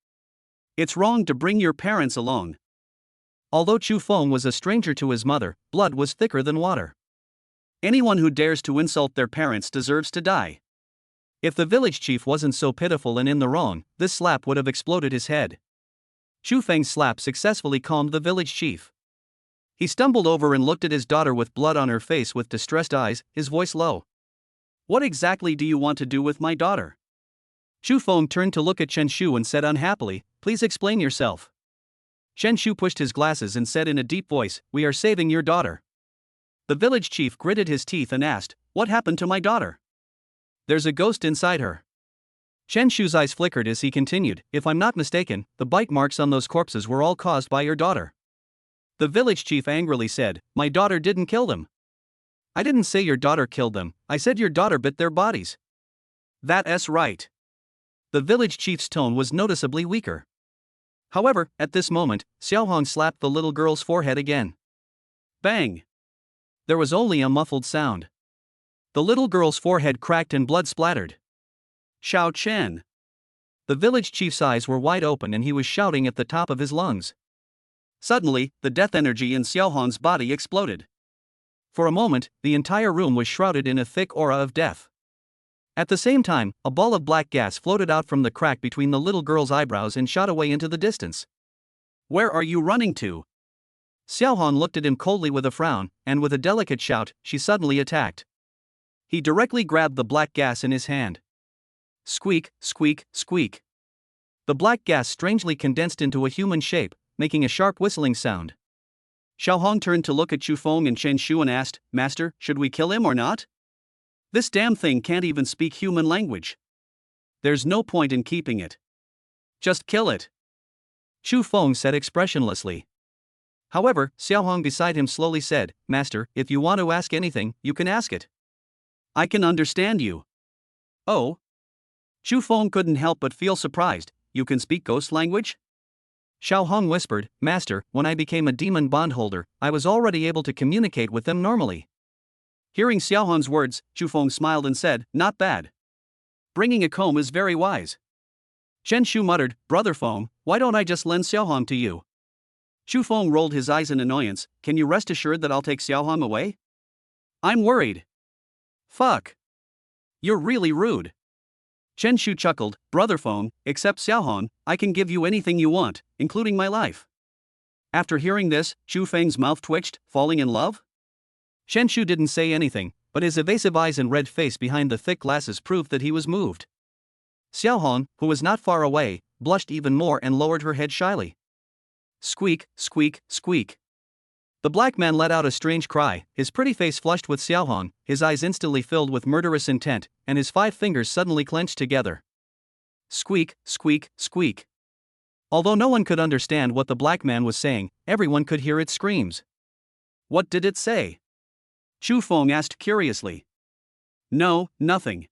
It's wrong to bring your parents along. Although Chu Feng was a stranger to his mother, blood was thicker than water. Anyone who dares to insult their parents deserves to die. If the village chief wasn't so pitiful and in the wrong, this slap would have exploded his head. Chu Feng's slap successfully calmed the village chief. He stumbled over and looked at his daughter with blood on her face with distressed eyes, his voice low. What exactly do you want to do with my daughter? Chu Feng turned to look at Chen Shu and said unhappily, "Please explain yourself." Chen Shu pushed his glasses and said in a deep voice, "We are saving your daughter." The village chief gritted his teeth and asked, "What happened to my daughter?" "There's a ghost inside her." Chen Shu's eyes flickered as he continued, "If I'm not mistaken, the bite marks on those corpses were all caused by your daughter." The village chief angrily said, "My daughter didn't kill them." "I didn't say your daughter killed them, I said your daughter bit their bodies." "That's right." The village chief's tone was noticeably weaker. However, at this moment, Xiaohong slapped the little girl's forehead again. Bang! There was only a muffled sound. The little girl's forehead cracked and blood splattered. Xiao Chen! The village chief's eyes were wide open and he was shouting at the top of his lungs. Suddenly, the death energy in Xiaohong's body exploded. For a moment, the entire room was shrouded in a thick aura of death. At the same time, a ball of black gas floated out from the crack between the little girl's eyebrows and shot away into the distance. "Where are you running to?" Xiaohong looked at him coldly with a frown, and with a delicate shout, she suddenly attacked. He directly grabbed the black gas in his hand. Squeak, squeak, squeak. The black gas strangely condensed into a human shape, making a sharp whistling sound. Xiaohong turned to look at Chu Feng and Chen Shu and asked, "Master, should we kill him or not? This damn thing can't even speak human language. There's no point in keeping it. Just kill it." Chu Feng said expressionlessly. However, Xiaohong beside him slowly said, "Master, if you want to ask anything, you can ask it." "I can understand you." "Oh?" Chu Feng couldn't help but feel surprised. "You can speak ghost language?" Xiaohong whispered, "Master, when I became a demon bondholder, I was already able to communicate with them normally." Hearing Xiaohong's words, Chu Feng smiled and said, "Not bad. Bringing a comb is very wise." Chen Shu muttered, "Brother Feng, why don't I just lend Xiaohong to you?" Chu Feng rolled his eyes in annoyance. "Can you rest assured that I'll take Xiaohong away? I'm worried." "Fuck. You're really rude." Chen Shu chuckled, "Brother Feng, except Xiaohong, I can give you anything you want, including my life." After hearing this, Chu Feng's mouth twitched, falling in love? Chen Shu didn't say anything, but his evasive eyes and red face behind the thick glasses proved that he was moved. Xiaohong, who was not far away, blushed even more and lowered her head shyly. Squeak, squeak, squeak. The black man let out a strange cry, his pretty face flushed with Xiaohong, his eyes instantly filled with murderous intent, and his 5 fingers suddenly clenched together. Squeak, squeak, squeak. Although no one could understand what the black man was saying, everyone could hear its screams. "What did it say?" Chu Feng asked curiously. "No, nothing."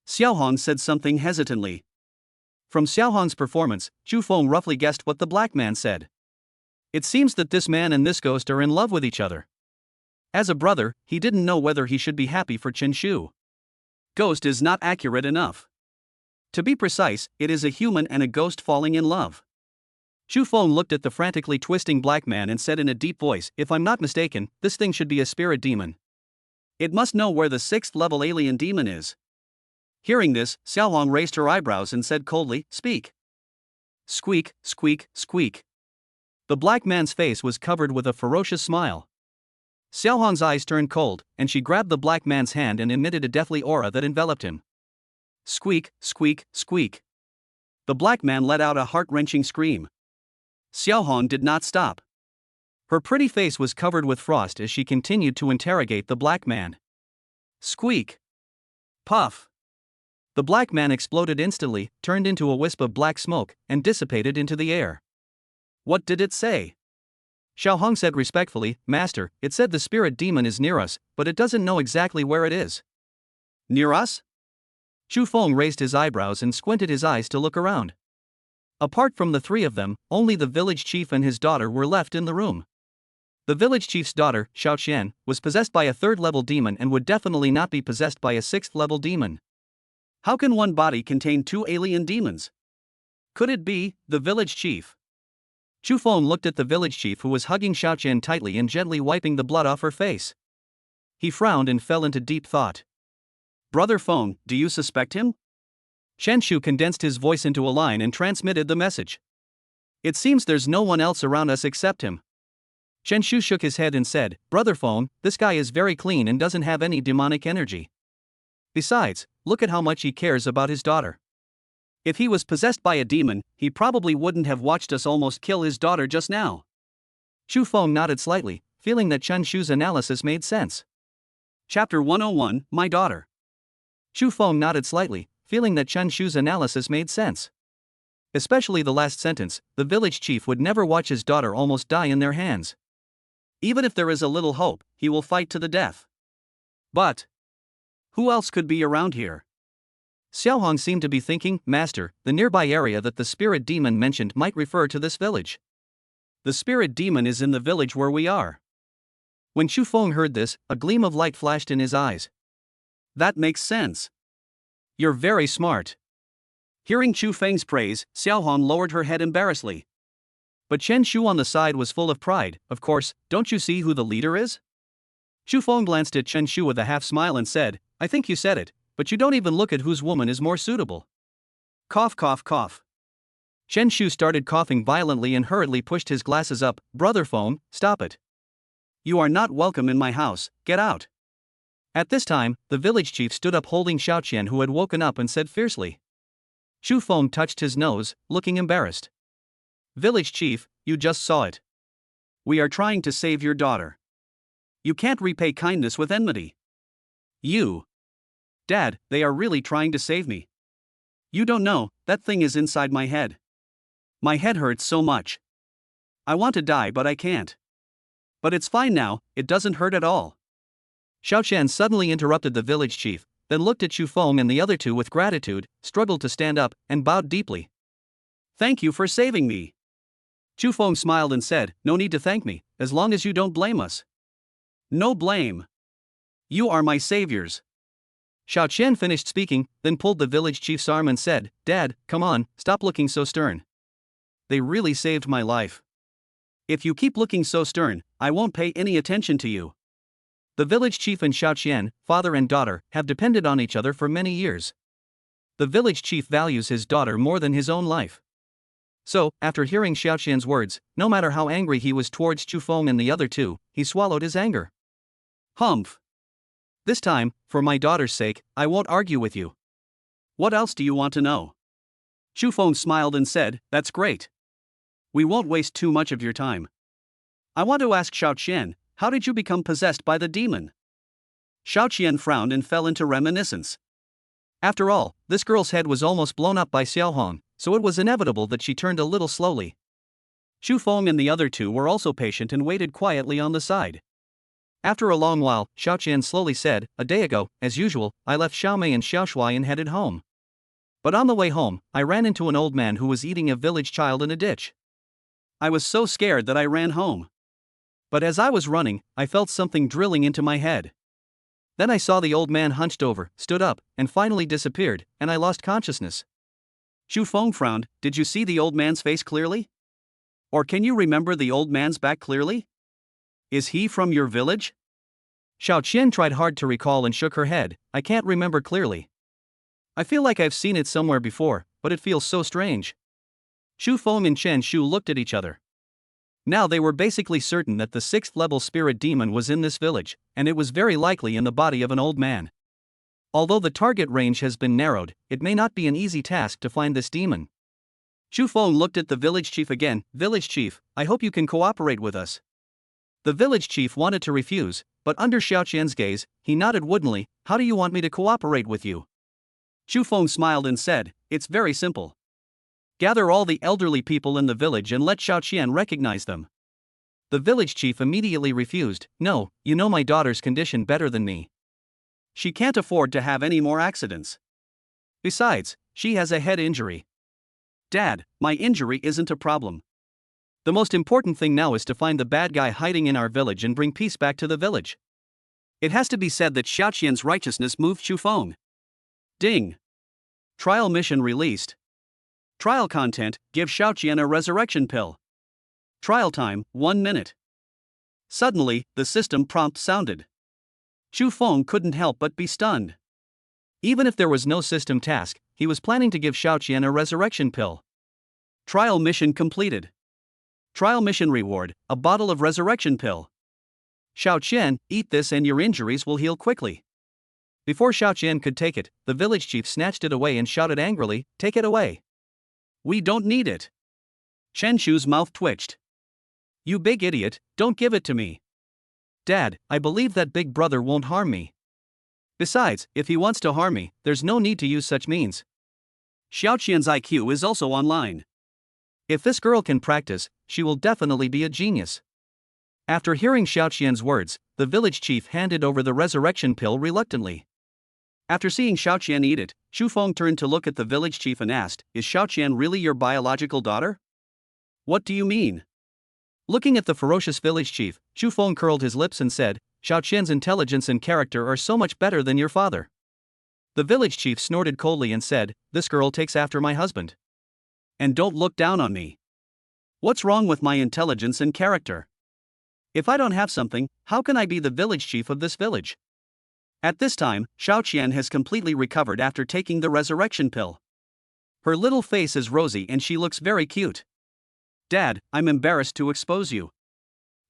Xiaohong said something hesitantly. From Xiaohong's performance, Chu Feng roughly guessed what the black man said. It seems that this man and this ghost are in love with each other. As a brother, he didn't know whether he should be happy for Chen Shu. Ghost is not accurate enough. To be precise, it is a human and a ghost falling in love. Chu Feng looked at the frantically twisting black man and said in a deep voice, "If I'm not mistaken, this thing should be a spirit demon. It must know where the 6th level alien demon is." Hearing this, Xiaohong raised her eyebrows and said coldly, "Speak." Squeak, squeak, squeak. The black man's face was covered with a ferocious smile. Xiaohong's eyes turned cold, and she grabbed the black man's hand and emitted a deathly aura that enveloped him. Squeak, squeak, squeak. The black man let out a heart-wrenching scream. Xiaohong did not stop. Her pretty face was covered with frost as she continued to interrogate the black man. Squeak. Puff. The black man exploded instantly, turned into a wisp of black smoke, and dissipated into the air. What did it say? Xiao Hong said respectfully, Master, it said the spirit demon is near us, but it doesn't know exactly where it is. Near us? Chu Feng raised his eyebrows and squinted his eyes to look around. Apart from the three of them, only the village chief and his daughter were left in the room. The village chief's daughter, Xiao Qian, was possessed by a third-level demon and would definitely not be possessed by a sixth-level demon. How can one body contain two alien demons? Could it be the village chief? Chu Feng looked at the village chief who was hugging Xiao Qian tightly and gently wiping the blood off her face. He frowned and fell into deep thought. Brother Feng, do you suspect him? Shen Shu condensed his voice into a line and transmitted the message. It seems there's no one else around us except him. Shen Shu shook his head and said, Brother Feng, this guy is very clean and doesn't have any demonic energy. Besides, look at how much he cares about his daughter. If he was possessed by a demon, he probably wouldn't have watched us almost kill his daughter just now. Chu Feng nodded slightly, feeling that Chen Shu's analysis made sense. Chapter 101, My Daughter. Chu Feng nodded slightly, feeling that Chen Shu's analysis made sense. Especially the last sentence, the village chief would never watch his daughter almost die in their hands. Even if there is a little hope, he will fight to the death. But who else could be around here? Xiao Hong seemed to be thinking, Master, the nearby area that the spirit demon mentioned might refer to this village. The spirit demon is in the village where we are. When Chu Feng heard this, a gleam of light flashed in his eyes. That makes sense. You're very smart. Hearing Chu Feng's praise, Xiao Hong lowered her head embarrassedly. But Chen Shu on the side was full of pride. Of course, don't you see who the leader is? Chu Feng glanced at Chen Shu with a half smile and said, I think you said it, but you don't even look at whose woman is more suitable. Cough, cough, cough. Chen Shu started coughing violently and hurriedly pushed his glasses up. Brother Feng, stop it. You are not welcome in my house, get out. At this time, the village chief stood up holding Xiao Qian, who had woken up, and said fiercely. Chu Feng touched his nose, looking embarrassed. Village chief, you just saw it. We are trying to save your daughter. You can't repay kindness with enmity. You. Dad, they are really trying to save me. You don't know, that thing is inside my head. My head hurts so much. I want to die but I can't. But it's fine now, it doesn't hurt at all. Xiao Qian suddenly interrupted the village chief, then looked at Chu Feng and the other two with gratitude, struggled to stand up, and bowed deeply. Thank you for saving me. Chu Feng smiled and said, No need to thank me, as long as you don't blame us. No blame. You are my saviors. Xiao Qian finished speaking, then pulled the village chief's arm and said, Dad, come on, stop looking so stern. They really saved my life. If you keep looking so stern, I won't pay any attention to you. The village chief and Xiao Qian, father and daughter, have depended on each other for many years. The village chief values his daughter more than his own life. So, after hearing Xiao Qian's words, no matter how angry he was towards Chu Feng and the other two, he swallowed his anger. Humph. This time, for my daughter's sake, I won't argue with you. What else do you want to know? Chu Feng smiled and said, That's great. We won't waste too much of your time. I want to ask Xiao Qian, how did you become possessed by the demon? Xiao Qian frowned and fell into reminiscence. After all, this girl's head was almost blown up by Xiao Hong, so it was inevitable that she turned a little slowly. Chu Feng and the other two were also patient and waited quietly on the side. After a long while, Xiao Qian slowly said, A day ago, as usual, I left Xiaomei and Xiaoshuai and headed home. But on the way home, I ran into an old man who was eating a village child in a ditch. I was so scared that I ran home. But as I was running, I felt something drilling into my head. Then I saw the old man hunched over, stood up, and finally disappeared, and I lost consciousness. Chu Feng frowned. Did you see the old man's face clearly? Or can you remember the old man's back clearly? Is he from your village? Xiao Qian tried hard to recall and shook her head. I can't remember clearly. I feel like I've seen it somewhere before, but it feels so strange. Chu Feng and Chen Shu looked at each other. Now they were basically certain that the 6th-level spirit demon was in this village, and it was very likely in the body of an old man. Although the target range has been narrowed, it may not be an easy task to find this demon. Chu Feng looked at the village chief again. Village chief, I hope you can cooperate with us. The village chief wanted to refuse, but under Xiao Qian's gaze, he nodded woodenly. How do you want me to cooperate with you? Chu Feng smiled and said, it's very simple. Gather all the elderly people in the village and let Xiao Qian recognize them. The village chief immediately refused. No, you know my daughter's condition better than me. She can't afford to have any more accidents. Besides, she has a head injury. Dad, my injury isn't a problem. The most important thing now is to find the bad guy hiding in our village and bring peace back to the village. It has to be said that Xiao Qian's righteousness moved Chu Feng. Ding. Trial mission released. Trial content, give Xiao Qian a resurrection pill. Trial time, 1 minute. Suddenly, the system prompt sounded. Chu Feng couldn't help but be stunned. Even if there was no system task, he was planning to give Xiao Qian a resurrection pill. Trial mission completed. Trial mission reward, a bottle of resurrection pill. Xiao Qian, eat this and your injuries will heal quickly. Before Xiao Qian could take it, the village chief snatched it away and shouted angrily, take it away. We don't need it. Chen Shu's mouth twitched. You big idiot, don't give it to me. Dad, I believe that big brother won't harm me. Besides, if he wants to harm me, there's no need to use such means. Xiao Qian's IQ is also online. If this girl can practice, she will definitely be a genius. After hearing Xiao Qian's words, the village chief handed over the resurrection pill reluctantly. After seeing Xiao Qian eat it, Chu Feng turned to look at the village chief and asked, is Xiao Qian really your biological daughter? What do you mean? Looking at the ferocious village chief, Chu Feng curled his lips and said, Xiao Qian's intelligence and character are so much better than your father. The village chief snorted coldly and said, this girl takes after my husband. And don't look down on me. What's wrong with my intelligence and character? If I don't have something, how can I be the village chief of this village? At this time, Xiao Qian has completely recovered after taking the resurrection pill. Her little face is rosy and she looks very cute. Dad, I'm embarrassed to expose you.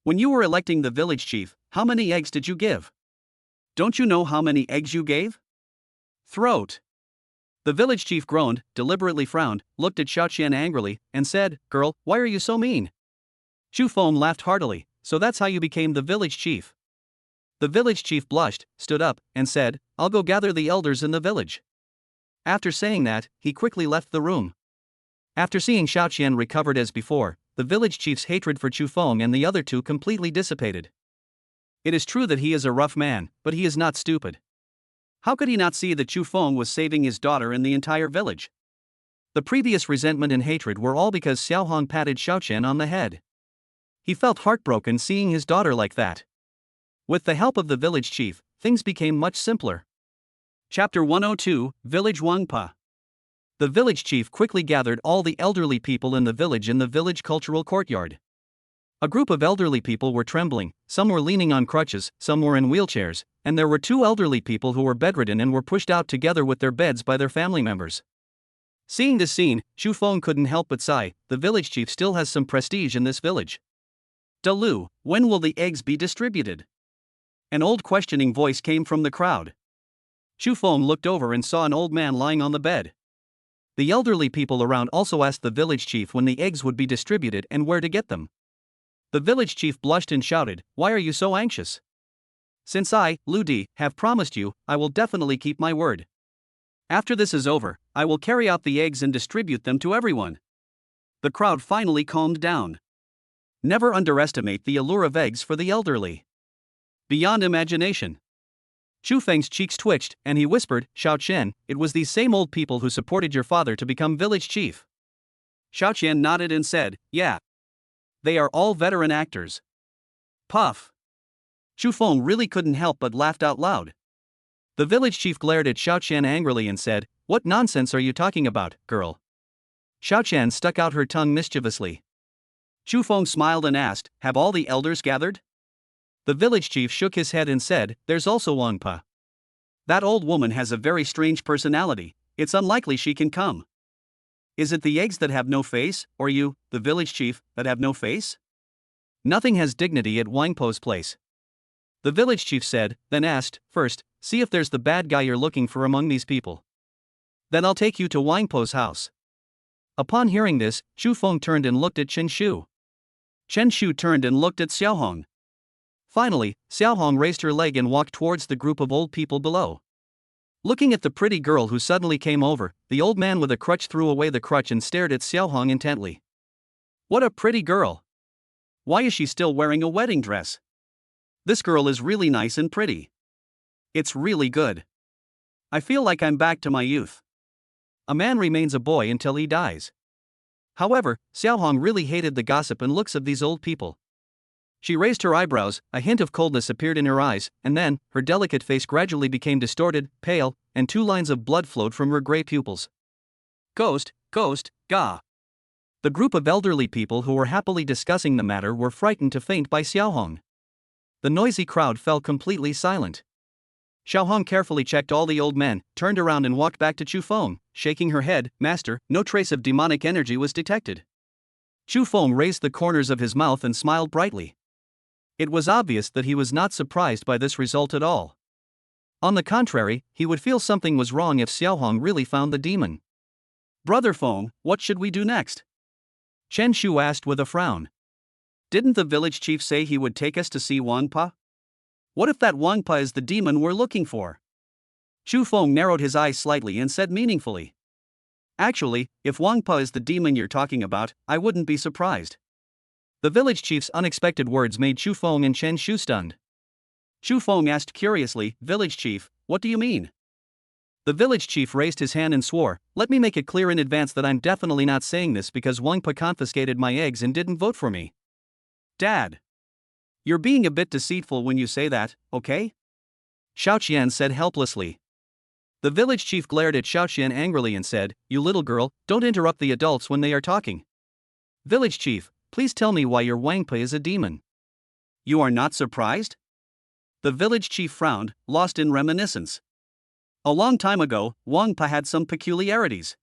When you were electing the village chief, how many eggs did you give? Don't you know how many eggs you gave? Throat. The village chief groaned, deliberately frowned, looked at Xiao Qian angrily, and said, girl, why are you so mean? Chu Feng laughed heartily, so that's how you became the village chief. The village chief blushed, stood up, and said, I'll go gather the elders in the village. After saying that, he quickly left the room. After seeing Xiao Qian recovered as before, the village chief's hatred for Chu Feng and the other two completely dissipated. It is true that he is a rough man, but he is not stupid. How could he not see that Chu Feng was saving his daughter and the entire village? The previous resentment and hatred were all because Xiao Hong patted Xiao Qian on the head. He felt heartbroken seeing his daughter like that. With the help of the village chief, things became much simpler. Chapter 102, Village Wangpa. The village chief quickly gathered all the elderly people in the village cultural courtyard. A group of elderly people were trembling, some were leaning on crutches, some were in wheelchairs, and there were 2 elderly people who were bedridden and were pushed out together with their beds by their family members. Seeing this scene, Chu Feng couldn't help but sigh, the village chief still has some prestige in this village. Dalu, when will the eggs be distributed? An old questioning voice came from the crowd. Chu Feng looked over and saw an old man lying on the bed. The elderly people around also asked the village chief when the eggs would be distributed and where to get them. The village chief blushed and shouted, why are you so anxious? Since I, Lu Di, have promised you, I will definitely keep my word. After this is over, I will carry out the eggs and distribute them to everyone. The crowd finally calmed down. Never underestimate the allure of eggs for the elderly. Beyond imagination. Chu Feng's cheeks twitched, and he whispered, Xiao Qian, it was these same old people who supported your father to become village chief. Xiao Qian nodded and said, yeah. They are all veteran actors. Puff. Chu Feng really couldn't help but laughed out loud. The village chief glared at Xiao Qian angrily and said, what nonsense are you talking about, girl? Xiao Qian stuck out her tongue mischievously. Chu Feng smiled and asked, have all the elders gathered? The village chief shook his head and said, there's also Wangpa. That old woman has a very strange personality, it's unlikely she can come. Is it the eggs that have no face, or you, the village chief, that have no face? Nothing has dignity at Wangpo's place. The village chief said, then asked, first, see if there's the bad guy you're looking for among these people. Then I'll take you to Wangpo's house. Upon hearing this, Chu Feng turned and looked at Chen Shu. Chen Shu turned and looked at Xiao Hong. Finally, Xiaohong raised her leg and walked towards the group of old people below. Looking at the pretty girl who suddenly came over, the old man with a crutch threw away the crutch and stared at Xiaohong intently. What a pretty girl! Why is she still wearing a wedding dress? This girl is really nice and pretty. It's really good. I feel like I'm back to my youth. A man remains a boy until he dies. However, Xiaohong really hated the gossip and looks of these old people. She raised her eyebrows, a hint of coldness appeared in her eyes, and then, her delicate face gradually became distorted, pale, and 2 lines of blood flowed from her gray pupils. Ghost, gah. The group of elderly people who were happily discussing the matter were frightened to faint by Xiaohong. The noisy crowd fell completely silent. Xiaohong carefully checked all the old men, turned around and walked back to Chu Feng, shaking her head. Master, no trace of demonic energy was detected. Chu Feng raised the corners of his mouth and smiled brightly. It was obvious that he was not surprised by this result at all. On the contrary, he would feel something was wrong if Xiaohong really found the demon. Brother Feng, what should we do next? Chen Shu asked with a frown. Didn't the village chief say he would take us to see Wang Pa? What if that Wang Pa is the demon we're looking for? Chu Feng narrowed his eyes slightly and said meaningfully. Actually, if Wang Pa is the demon you're talking about, I wouldn't be surprised. The village chief's unexpected words made Chu Feng and Chen Shu stunned. Chu Feng asked curiously, Village chief, what do you mean? The village chief raised his hand and swore, let me make it clear in advance that I'm definitely not saying this because Wang Pa confiscated my eggs and didn't vote for me. Dad. You're being a bit deceitful when you say that, okay? Xiaoqian said helplessly. The village chief glared at Xiaoqian angrily and said, you little girl, don't interrupt the adults when they are talking. Village chief, please tell me why your Wang Pa is a demon. You are not surprised? The village chief frowned, lost in reminiscence. A long time ago, Wang Pa had some peculiarities.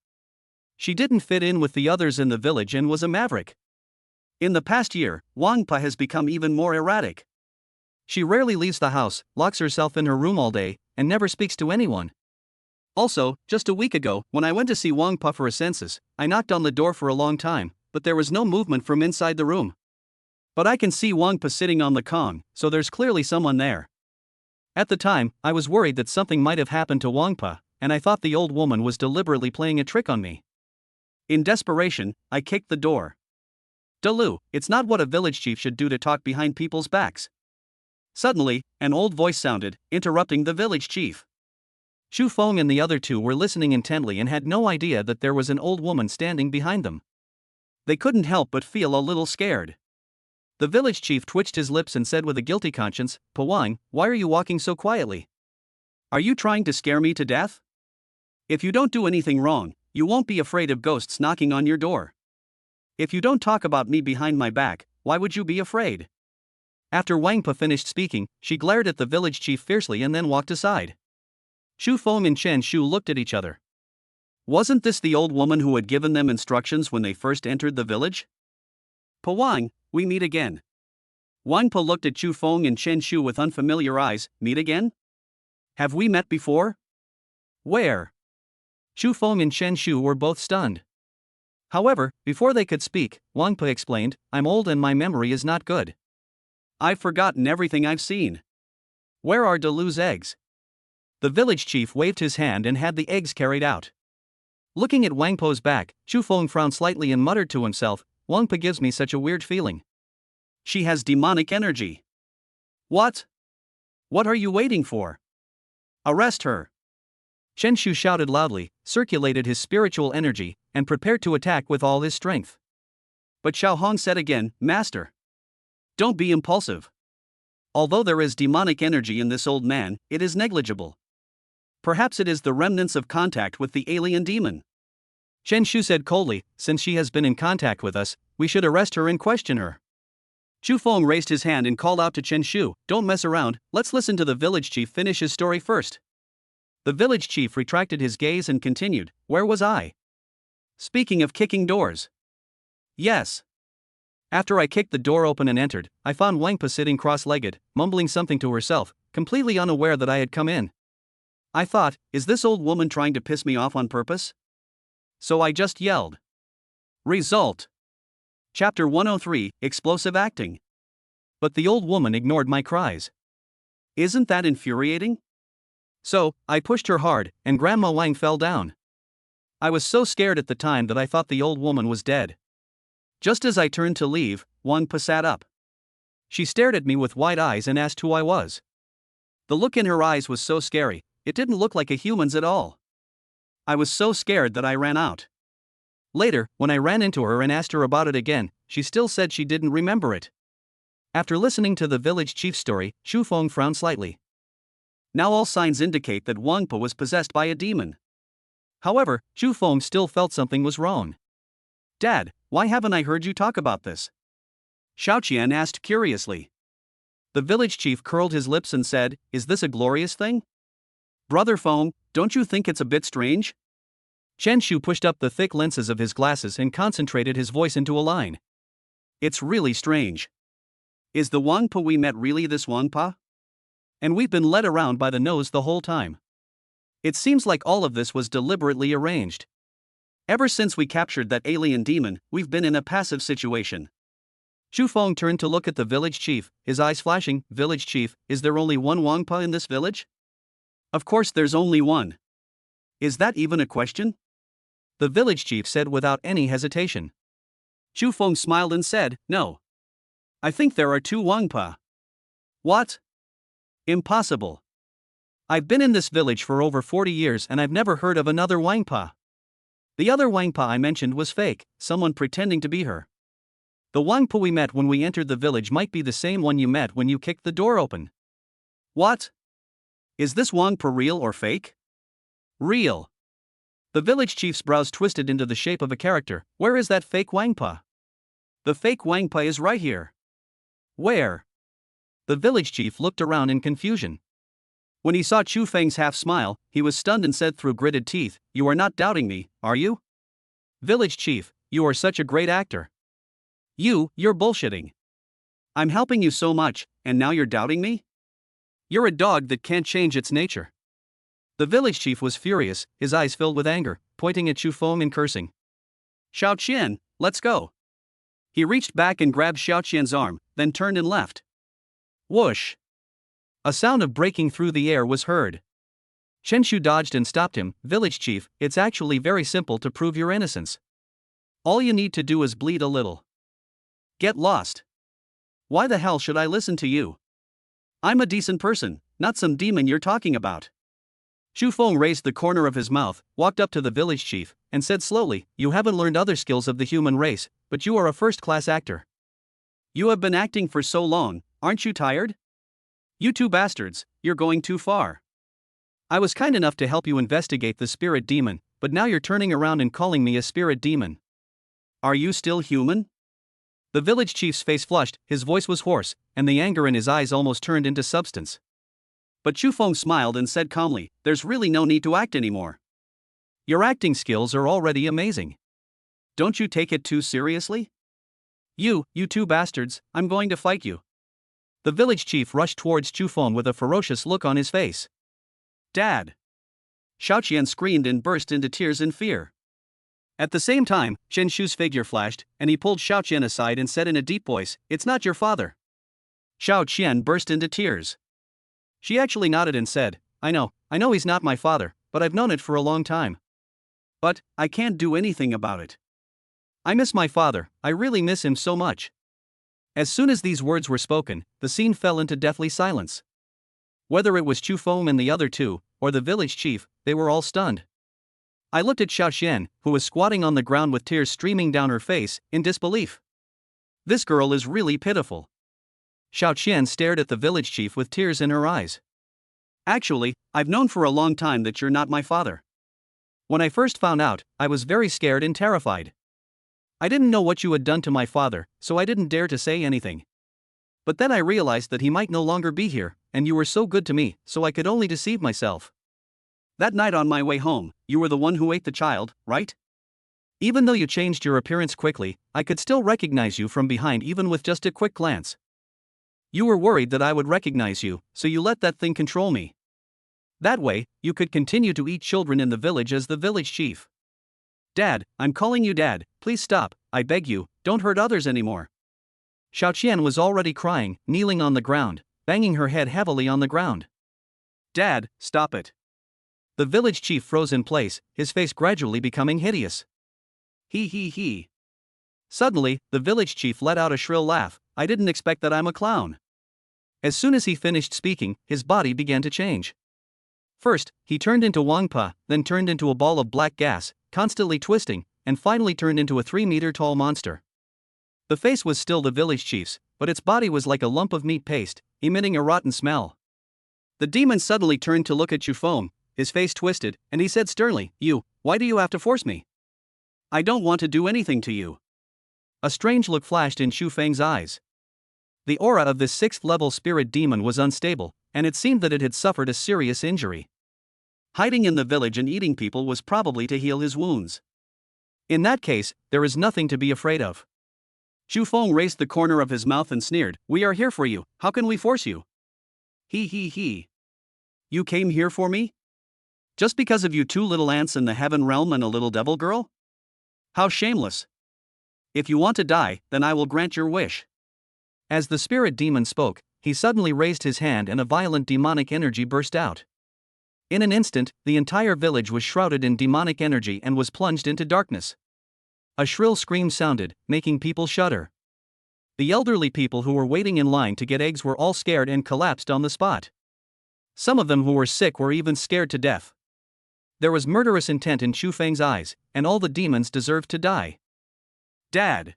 She didn't fit in with the others in the village and was a maverick. In the past year, Wang Pa has become even more erratic. She rarely leaves the house, locks herself in her room all day, and never speaks to anyone. Also, just a week ago, when I went to see Wang Pa for a census, I knocked on the door for a long time, but there was no movement from inside the room. But I can see Wang Pa sitting on the Kong, so there's clearly someone there. At the time, I was worried that something might have happened to Wang Pa, and I thought the old woman was deliberately playing a trick on me. In desperation, I kicked the door. Dalu, it's not what a village chief should do to talk behind people's backs. Suddenly, an old voice sounded, interrupting the village chief. Chu Feng and the other two were listening intently and had no idea that there was an old woman standing behind them. They couldn't help but feel a little scared. The village chief twitched his lips and said with a guilty conscience, Pawang, why are you walking so quietly? Are you trying to scare me to death? If you don't do anything wrong, you won't be afraid of ghosts knocking on your door. If you don't talk about me behind my back, why would you be afraid? After Wang Pa finished speaking, she glared at the village chief fiercely and then walked aside. Chu Feng and Chen Shu looked at each other. Wasn't this the old woman who had given them instructions when they first entered the village? Pawang, we meet again. Wang Pa looked at Chu Feng and Chen Shu with unfamiliar eyes. Meet again? Have we met before? Where? Chu Feng and Chen Shu were both stunned. However, before they could speak, Wang Pa explained, I'm old and my memory is not good. I've forgotten everything I've seen. Where are Dalu's eggs? The village chief waved his hand and had the eggs carried out. Looking at Wang Po's back, Chu Feng frowned slightly and muttered to himself, Wang Pa gives me such a weird feeling. She has demonic energy. What? What are you waiting for? Arrest her. Chen Shu shouted loudly, circulated his spiritual energy, and prepared to attack with all his strength. But Xiaohong said again, Master. Don't be impulsive. Although there is demonic energy in this old man, it is negligible. Perhaps it is the remnants of contact with the alien demon. Chen Shu said coldly, since she has been in contact with us, we should arrest her and question her. Chu Feng raised his hand and called out to Chen Shu, don't mess around, let's listen to the village chief finish his story first. The village chief retracted his gaze and continued, where was I? Speaking of kicking doors. Yes. After I kicked the door open and entered, I found Wang Pa sitting cross-legged, mumbling something to herself, completely unaware that I had come in. I thought, is this old woman trying to piss me off on purpose? So I just yelled. Result. Chapter 103, Explosive Acting. But the old woman ignored my cries. Isn't that infuriating? So, I pushed her hard, and Grandma Wang fell down. I was so scared at the time that I thought the old woman was dead. Just as I turned to leave, Wangpa sat up. She stared at me with wide eyes and asked who I was. The look in her eyes was so scary, it didn't look like a human's at all. I was so scared that I ran out. Later, when I ran into her and asked her about it again, she still said she didn't remember it. After listening to the village chief's story, Chu Feng frowned slightly. Now all signs indicate that Wangpa was possessed by a demon. However, Chu Feng still felt something was wrong. Dad, why haven't I heard you talk about this? Xiao Qian asked curiously. The village chief curled his lips and said, "Is this a glorious thing?" Brother Feng, don't you think it's a bit strange? Chen Shu pushed up the thick lenses of his glasses and concentrated his voice into a line. It's really strange. Is the Wangpa we met really this Wangpa? And we've been led around by the nose the whole time. It seems like all of this was deliberately arranged. Ever since we captured that alien demon, we've been in a passive situation. Chu Feng turned to look at the village chief, his eyes flashing. "Village chief, is there only one Wangpa in this village?" Of course there's only one. Is that even a question? The village chief said without any hesitation. Chu Feng smiled and said, "No. I think there are two Wangpa." What? Impossible. I've been in this village for over 40 years and I've never heard of another Wangpa. The other Wangpa I mentioned was fake, someone pretending to be her. The Wangpa we met when we entered the village might be the same one you met when you kicked the door open. What? Is this Wangpa real or fake? Real. The village chief's brows twisted into the shape of a character. Where is that fake Wangpa? The fake Wangpa is right here. Where? The village chief looked around in confusion. When he saw Chu Feng's half smile, he was stunned and said through gritted teeth, "You are not doubting me, are you?" Village chief, you are such a great actor. You're bullshitting. I'm helping you so much, and now you're doubting me? You're a dog that can't change its nature. The village chief was furious, his eyes filled with anger, pointing at Chu Feng and cursing. Xiao Qian, let's go. He reached back and grabbed Xiao Qian's arm, then turned and left. Whoosh! A sound of breaking through the air was heard. Chen Shu dodged and stopped him. "Village chief, it's actually very simple to prove your innocence. All you need to do is bleed a little." Get lost. Why the hell should I listen to you? I'm a decent person, not some demon you're talking about. Chu Feng raised the corner of his mouth, walked up to the village chief, and said slowly, "You haven't learned other skills of the human race, but you are a first-class actor. You have been acting for so long, aren't you tired? You two bastards, you're going too far. I was kind enough to help you investigate the spirit demon, but now you're turning around and calling me a spirit demon. Are you still human?" The village chief's face flushed, his voice was hoarse, and the anger in his eyes almost turned into substance. But Chu Feng smiled and said calmly, "There's really no need to act anymore. Your acting skills are already amazing. Don't you take it too seriously? You two bastards, I'm going to fight you." The village chief rushed towards Chu Feng with a ferocious look on his face. "Dad!" Xiao Qian screamed and burst into tears in fear. At the same time, Chen Shu's figure flashed, and he pulled Xiao Qian aside and said in a deep voice, "It's not your father." Xiao Qian burst into tears. She actually nodded and said, I know he's not my father, but I've known it for a long time. But I can't do anything about it. I miss my father, I really miss him so much." As soon as these words were spoken, the scene fell into deathly silence. Whether it was Chu Feng and the other two, or the village chief, they were all stunned. I looked at Xiao Qian, who was squatting on the ground with tears streaming down her face, in disbelief. This girl is really pitiful. Xiao Qian stared at the village chief with tears in her eyes. "Actually, I've known for a long time that you're not my father. When I first found out, I was very scared and terrified. I didn't know what you had done to my father, so I didn't dare to say anything. But then I realized that he might no longer be here, and you were so good to me, so I could only deceive myself." "That night on my way home, you were the one who ate the child, right?" "Even though you changed your appearance quickly, I could still recognize you from behind even with just a quick glance. You were worried that I would recognize you, so you let that thing control me. That way, you could continue to eat children in the village as the village chief." "Dad, I'm calling you Dad, please stop, I beg you, don't hurt others anymore." Xiao Qian was already crying, kneeling on the ground, banging her head heavily on the ground. Dad, stop it. The village chief froze in place, his face gradually becoming hideous. He. Suddenly, the village chief let out a shrill laugh. I didn't expect that. I'm a clown. As soon as he finished speaking, his body began to change. First, he turned into Wangpa, then turned into a ball of black gas, constantly twisting, and finally turned into a 3-meter-tall monster. The face was still the village chief's, but its body was like a lump of meat paste, emitting a rotten smell. The demon suddenly turned to look at Chufeng, his face twisted, and he said sternly, why do you have to force me? I don't want to do anything to you. A strange look flashed in Chufeng's eyes. The aura of this 6th-level spirit demon was unstable, and it seemed that it had suffered a serious injury. Hiding in the village and eating people was probably to heal his wounds. In that case, there is nothing to be afraid of. Chufeng raised the corner of his mouth and sneered, we are here for you, how can we force you? He. You came here for me? Just because of you 2 little ants in the heaven realm and a little devil girl? How shameless. If you want to die, then I will grant your wish. As the spirit demon spoke, he suddenly raised his hand and a violent demonic energy burst out. In an instant, the entire village was shrouded in demonic energy and was plunged into darkness. A shrill scream sounded, making people shudder. The elderly people who were waiting in line to get eggs were all scared and collapsed on the spot. Some of them who were sick were even scared to death. There was murderous intent in Chufeng's eyes, and all the demons deserved to die. Dad.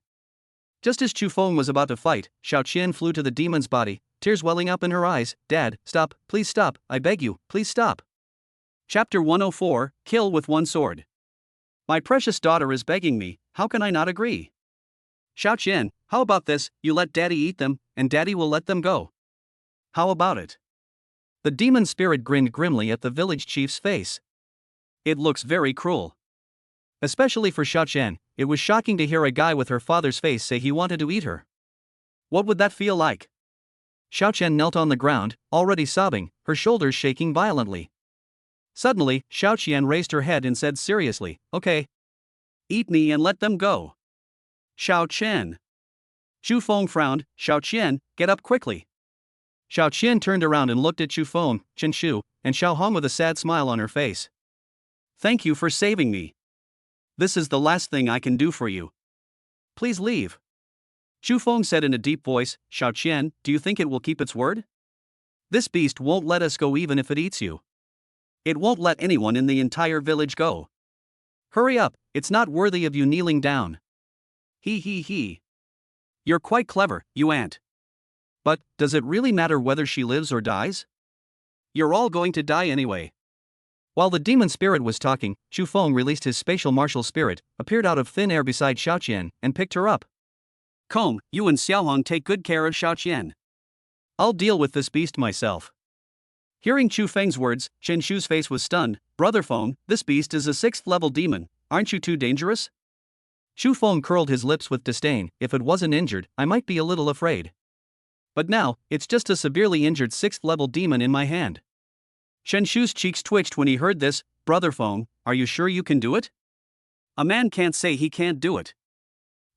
Just as Chufeng was about to fight, Xiao Qian flew to the demon's body, tears welling up in her eyes. Dad, stop, please stop, I beg you, please stop. Chapter 104, Kill with One Sword. My precious daughter is begging me, how can I not agree? Xiao Qian, how about this, you let Daddy eat them, and Daddy will let them go. How about it? The demon spirit grinned grimly at the village chief's face. It looks very cruel. Especially for Xiao Qian, it was shocking to hear a guy with her father's face say he wanted to eat her. What would that feel like? Xiao Qian knelt on the ground, already sobbing, her shoulders shaking violently. Suddenly, Xiao Qian raised her head and said seriously, okay. Eat me and let them go. Xiao Qian. Chufeng frowned, Xiao Qian, get up quickly. Xiao Qian turned around and looked at Chufeng, Chen Shu, and Xiao Hong with a sad smile on her face. Thank you for saving me. This is the last thing I can do for you. Please leave. Chufeng said in a deep voice, Xiao Qian, do you think it will keep its word? This beast won't let us go even if it eats you. It won't let anyone in the entire village go. Hurry up, it's not worthy of you kneeling down. He. You're quite clever, you ant. But, does it really matter whether she lives or dies? You're all going to die anyway. While the demon spirit was talking, Chufeng released his spatial martial spirit, appeared out of thin air beside Xiao Qian, and picked her up. Come, you and Xiaohong take good care of Xiao Qian. I'll deal with this beast myself. Hearing Chufeng's words, Chen Shu's face was stunned. Brother Feng, this beast is a 6th-level demon, aren't you too dangerous? Chufeng curled his lips with disdain. If it wasn't injured, I might be a little afraid. But now, it's just a severely injured 6th-level demon in my hand. Chen Shu's cheeks twitched when he heard this. Brother Feng, are you sure you can do it? A man can't say he can't do it.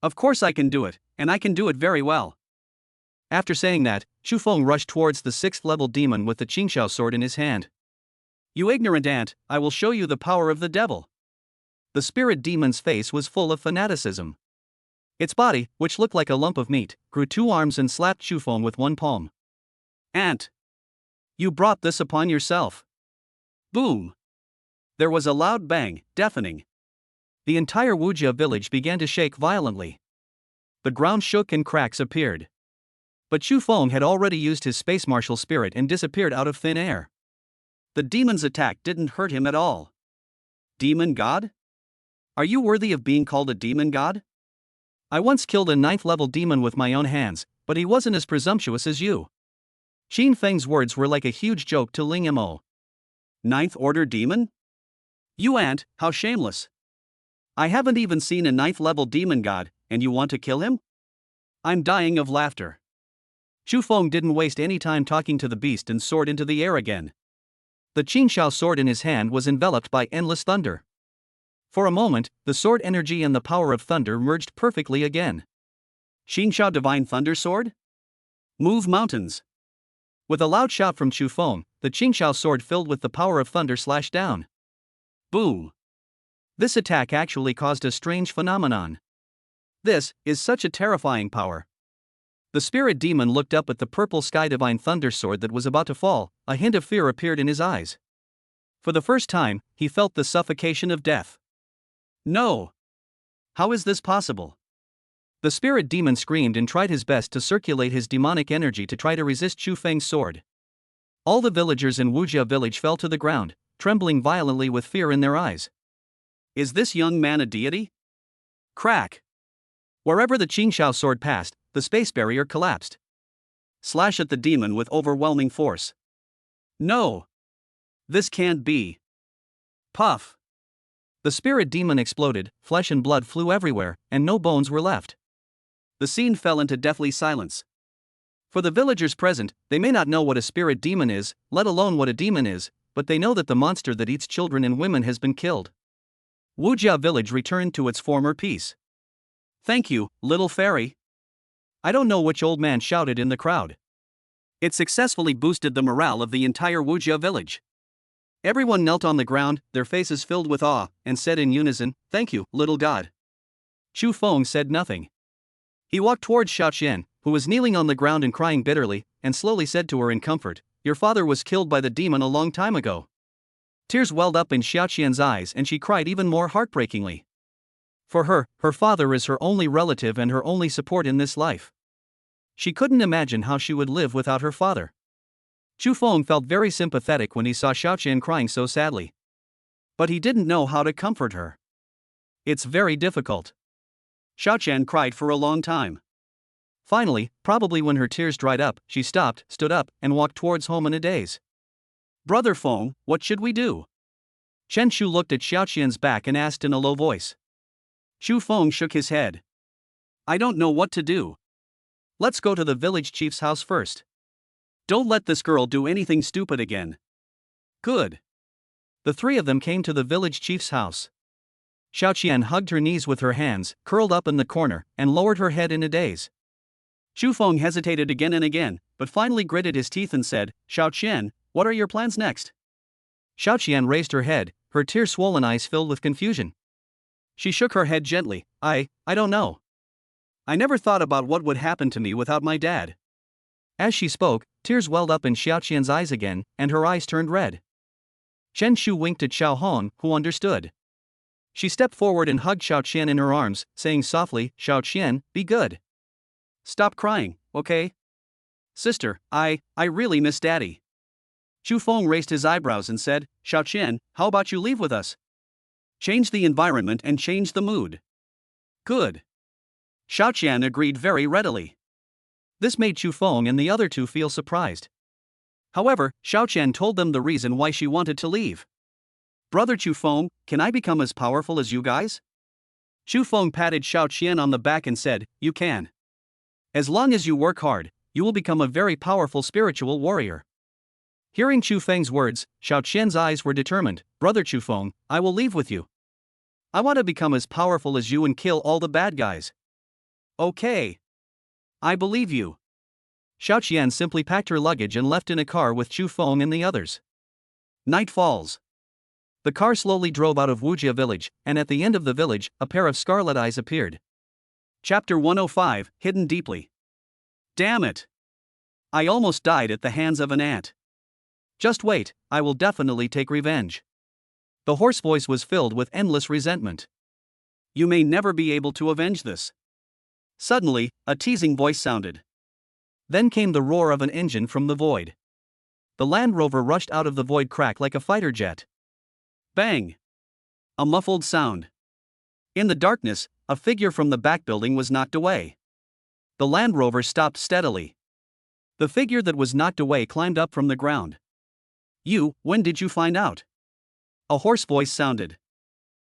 Of course I can do it, and I can do it very well. After saying that, Chufeng rushed towards the 6th-level demon with the Qingxiao sword in his hand. You ignorant ant, I will show you the power of the devil. The spirit demon's face was full of fanaticism. Its body, which looked like a lump of meat, grew 2 arms and slapped Chufeng with one palm. Ant! You brought this upon yourself. Boom! There was a loud bang, deafening. The entire Wujia village began to shake violently. The ground shook and cracks appeared. But Chufeng had already used his space martial spirit and disappeared out of thin air. The demon's attack didn't hurt him at all. Demon god? Are you worthy of being called a demon god? I once killed a 9th-level demon with my own hands, but he wasn't as presumptuous as you. Qin Feng's words were like a huge joke to Ling Mo. 9th-order demon? You ant, how shameless. I haven't even seen a 9th-level demon god, and you want to kill him? I'm dying of laughter. Chufeng didn't waste any time talking to the beast and soared into the air again. The Qingxiao sword in his hand was enveloped by endless thunder. For a moment, the sword energy and the power of thunder merged perfectly again. Xingxiao Divine Thunder Sword? Move mountains. With a loud shout from Chu Feng, the Qingxiao sword filled with the power of thunder slashed down. Boom. This attack actually caused a strange phenomenon. This is such a terrifying power. The spirit demon looked up at the purple sky divine thunder sword that was about to fall. A hint of fear appeared in his eyes. For the first time, he felt the suffocation of death. No. How is this possible? The spirit demon screamed and tried his best to circulate his demonic energy to try to resist Chu Feng's sword. All the villagers in Wujia village fell to the ground, trembling violently with fear in their eyes. Is this young man a deity? Crack. Wherever the Qingxiao sword passed, the space barrier collapsed. Slash at the demon with overwhelming force. No. This can't be. Puff. The spirit demon exploded, flesh and blood flew everywhere, and no bones were left. The scene fell into deathly silence. For the villagers present, they may not know what a spirit demon is, let alone what a demon is, but they know that the monster that eats children and women has been killed. Wujia village returned to its former peace. Thank you, little fairy. I don't know which old man shouted in the crowd. It successfully boosted the morale of the entire Wujia village. Everyone knelt on the ground, their faces filled with awe, and said in unison, "Thank you, little god." Chu Feng said nothing. He walked towards Xiaoqian, who was kneeling on the ground and crying bitterly, and slowly said to her in comfort, "Your father was killed by the demon a long time ago." Tears welled up in Xiaoqian's eyes and she cried even more heartbreakingly. For her, her father is her only relative and her only support in this life. She couldn't imagine how she would live without her father. Chu Feng felt very sympathetic when he saw Xiaoqian crying so sadly. But he didn't know how to comfort her. It's very difficult. Xiaoqian cried for a long time. Finally, probably when her tears dried up, she stopped, stood up, and walked towards home in a daze. Brother Feng, what should we do? Chen Shu looked at Xiaoqian's back and asked in a low voice. Chu Feng shook his head. I don't know what to do. Let's go to the village chief's house first. Don't let this girl do anything stupid again. Good. The three of them came to the village chief's house. Xiaoqian hugged her knees with her hands, curled up in the corner, and lowered her head in a daze. Chu Feng hesitated again and again, but finally gritted his teeth and said, Xiaoqian, what are your plans next? Xiaoqian raised her head, her tear-swollen eyes filled with confusion. She shook her head gently. I don't know. I never thought about what would happen to me without my dad. As she spoke, tears welled up in Xiaoqian's eyes again, and her eyes turned red. Chen Shu winked at Xiao Hong, who understood. She stepped forward and hugged Xiaoqian in her arms, saying softly, Xiaoqian, be good. Stop crying, okay? Sister, I really miss Daddy. Chu Feng raised his eyebrows and said, Xiaoqian, how about you leave with us? Change the environment and change the mood. Good. Xiaoqian agreed very readily. This made Chu Feng and the other two feel surprised. However, Xiaoqian told them the reason why she wanted to leave. Brother Chu Feng, can I become as powerful as you guys? Chu Feng patted Xiaoqian on the back and said, you can. As long as you work hard, you will become a very powerful spiritual warrior. Hearing Chu Feng's words, Xiaoqian's eyes were determined. Brother Chu Feng, I will leave with you. I want to become as powerful as you and kill all the bad guys. Okay. I believe you. Xiaoqian simply packed her luggage and left in a car with Chu Feng and the others. Night falls. The car slowly drove out of Wujia village, and at the end of the village, a pair of scarlet eyes appeared. Chapter 105, Hidden Deeply. Damn it. I almost died at the hands of an ant. Just wait, I will definitely take revenge. The hoarse voice was filled with endless resentment. You may never be able to avenge this. Suddenly, a teasing voice sounded. Then came the roar of an engine from the void. The Land Rover rushed out of the void crack like a fighter jet. Bang! A muffled sound. In the darkness, a figure from the back building was knocked away. The Land Rover stopped steadily. The figure that was knocked away climbed up from the ground. When did you find out? A hoarse voice sounded.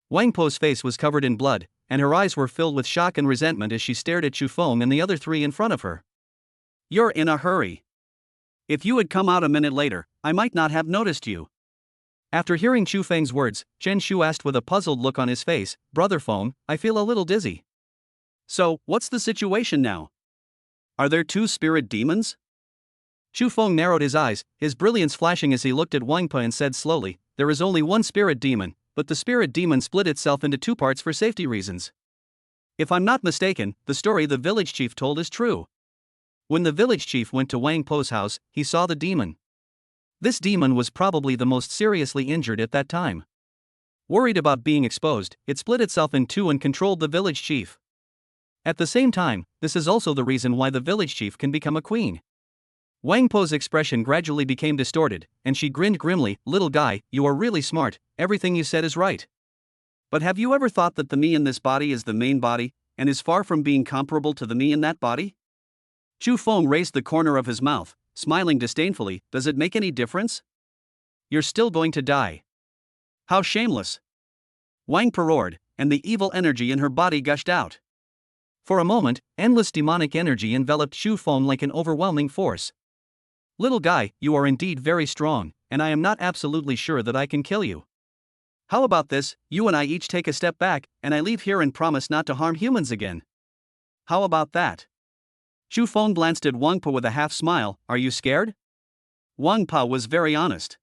Wang Po's face was covered in blood, and her eyes were filled with shock and resentment as she stared at Chu Feng and the other three in front of her. You're in a hurry. If you had come out a minute later, I might not have noticed you. After hearing Chu Feng's words, Chen Shu asked with a puzzled look on his face, Brother Feng, I feel a little dizzy. So, what's the situation now? Are there two spirit demons? Chu Feng narrowed his eyes, his brilliance flashing as he looked at Wang Pa and said slowly, "There is only one spirit demon, but the spirit demon split itself into two parts for safety reasons. If I'm not mistaken, the story the village chief told is true. When the village chief went to Wang Po's house, he saw the demon. This demon was probably the most seriously injured at that time. Worried about being exposed, it split itself in two and controlled the village chief. At the same time, this is also the reason why the village chief can become a queen." Wang Po's expression gradually became distorted, and she grinned grimly. "Little guy, you are really smart, everything you said is right. But have you ever thought that the me in this body is the main body, and is far from being comparable to the me in that body?" Chu Feng raised the corner of his mouth, smiling disdainfully. "Does it make any difference? You're still going to die." "How shameless!" Wang Pa roared, and the evil energy in her body gushed out. For a moment, endless demonic energy enveloped Chu Feng like an overwhelming force. "Little guy, you are indeed very strong, and I am not absolutely sure that I can kill you. How about this, you and I each take a step back, and I leave here and promise not to harm humans again? How about that?" Chu Feng glanced at Wang Pa with a half smile. "Are you scared?" Wang Pa was very honest.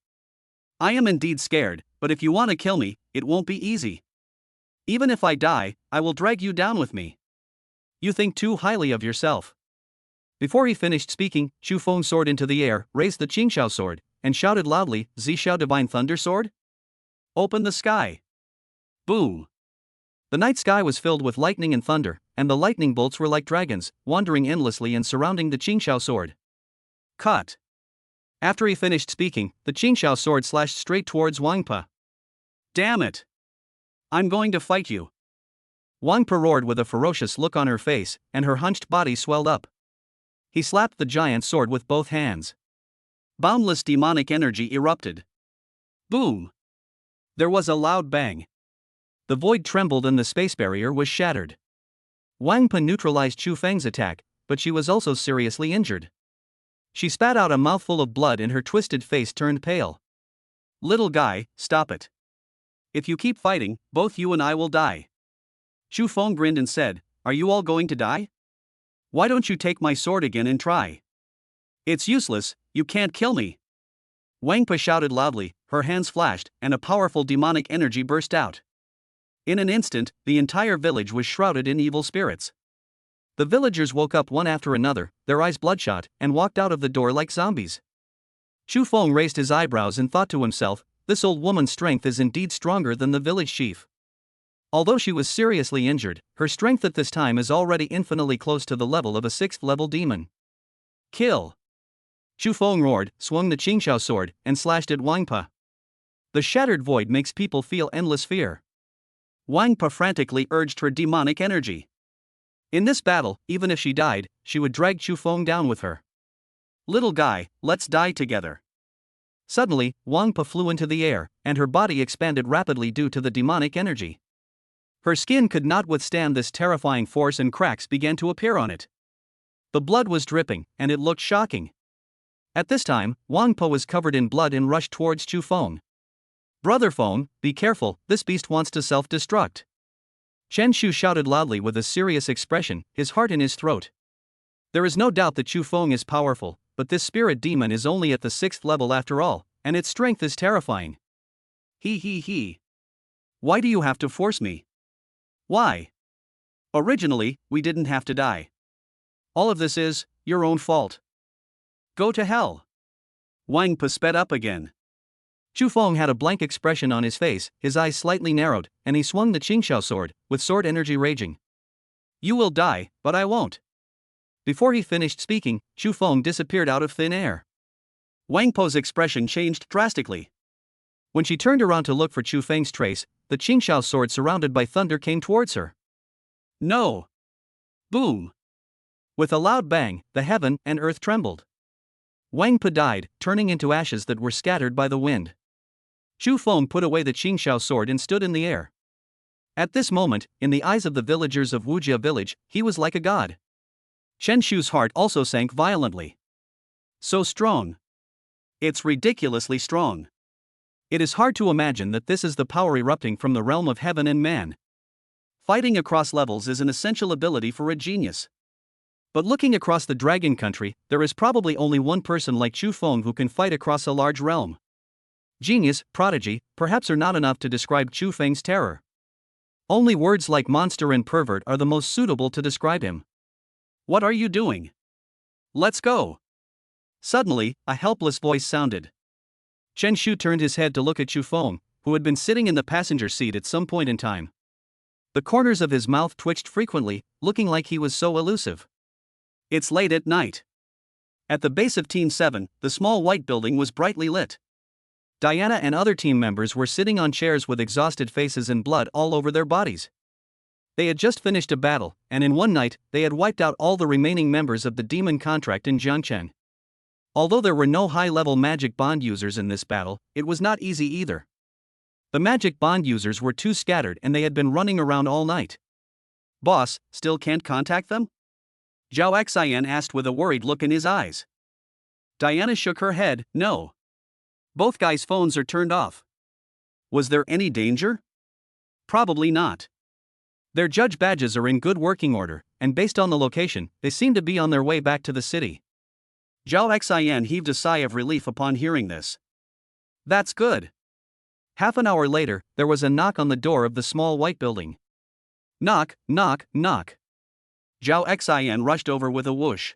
"I am indeed scared, but if you want to kill me, it won't be easy. Even if I die, I will drag you down with me. You think too highly of yourself." Before he finished speaking, Chu Feng soared into the air, raised the Qingxiao sword, and shouted loudly, "Zhixiao Divine Thunder Sword? Open the sky!" Boom! The night sky was filled with lightning and thunder, and the lightning bolts were like dragons, wandering endlessly and surrounding the Qingxiao sword. Cut! After he finished speaking, the Qingxiao sword slashed straight towards Wang Pa. "Damn it! I'm going to fight you!" Wang Pa roared with a ferocious look on her face, and her hunched body swelled up. He slapped the giant sword with both hands. Boundless demonic energy erupted. Boom! There was a loud bang. The void trembled and the space barrier was shattered. Wang Pa neutralized Chu Feng's attack, but she was also seriously injured. She spat out a mouthful of blood and her twisted face turned pale. "Little guy, stop it. If you keep fighting, both you and I will die." Chu Feng grinned and said, "Are you all going to die? Why don't you take my sword again and try?" "It's useless, you can't kill me." Wang Pa shouted loudly, her hands flashed, and a powerful demonic energy burst out. In an instant, the entire village was shrouded in evil spirits. The villagers woke up one after another, their eyes bloodshot, and walked out of the door like zombies. Chu Feng raised his eyebrows and thought to himself, "This old woman's strength is indeed stronger than the village chief. Although she was seriously injured, her strength at this time is already infinitely close to the level of a 6th-level demon." "Kill!" Chu Feng roared, swung the Qingxiao sword, and slashed at Wang Pa. The shattered void makes people feel endless fear. Wang Pa frantically urged her demonic energy. In this battle, even if she died, she would drag Chu Feng down with her. "Little guy, let's die together." Suddenly, Wang Pa flew into the air, and her body expanded rapidly due to the demonic energy. Her skin could not withstand this terrifying force and cracks began to appear on it. The blood was dripping, and it looked shocking. At this time, Wang Pa was covered in blood and rushed towards Chu Feng. "Brother Feng, be careful, this beast wants to self-destruct." Chen Shu shouted loudly with a serious expression, his heart in his throat. There is no doubt that Chu Feng is powerful, but this spirit demon is only at the 6th level after all, and its strength is terrifying. He. Why do you have to force me? Why? Originally, we didn't have to die. All of this is your own fault. Go to hell. Wang Pa sped up again. Chu Feng had a blank expression on his face, his eyes slightly narrowed, and he swung the Qingxiao sword, with sword energy raging. "You will die, but I won't." Before he finished speaking, Chu Feng disappeared out of thin air. Wang Po's expression changed drastically. When she turned around to look for Chu Feng's trace, the Qingxiao sword surrounded by thunder came towards her. No! Boom! With a loud bang, the heaven and earth trembled. Wang Pa died, turning into ashes that were scattered by the wind. Chu Feng put away the Qingxiao sword and stood in the air. At this moment, in the eyes of the villagers of Wujia village, he was like a god. Chen Shu's heart also sank violently. So strong. It's ridiculously strong. It is hard to imagine that this is the power erupting from the realm of heaven and man. Fighting across levels is an essential ability for a genius. But looking across the dragon country, there is probably only one person like Chu Feng who can fight across a large realm. Genius, prodigy, perhaps are not enough to describe Chu Feng's terror. Only words like monster and pervert are the most suitable to describe him. What are you doing? Let's go. Suddenly, a helpless voice sounded. Chen Shu turned his head to look at Chu Feng, who had been sitting in the passenger seat at some point in time. The corners of his mouth twitched frequently, looking like he was so elusive. It's late at night. At the base of Team 7, the small white building was brightly lit. Diana and other team members were sitting on chairs with exhausted faces and blood all over their bodies. They had just finished a battle, and in one night, they had wiped out all the remaining members of the demon contract in Jiangchen. Although there were no high-level magic bond users in this battle, it was not easy either. The magic bond users were too scattered and they had been running around all night. Boss, still can't contact them? Zhao Xian asked with a worried look in his eyes. Diana shook her head, no. Both guys' phones are turned off. Was there any danger? Probably not. Their judge badges are in good working order, and based on the location, they seem to be on their way back to the city. Zhao Xian heaved a sigh of relief upon hearing this. That's good. Half an hour later, there was a knock on the door of the small white building. Knock, knock, knock. Zhao Xian rushed over with a whoosh.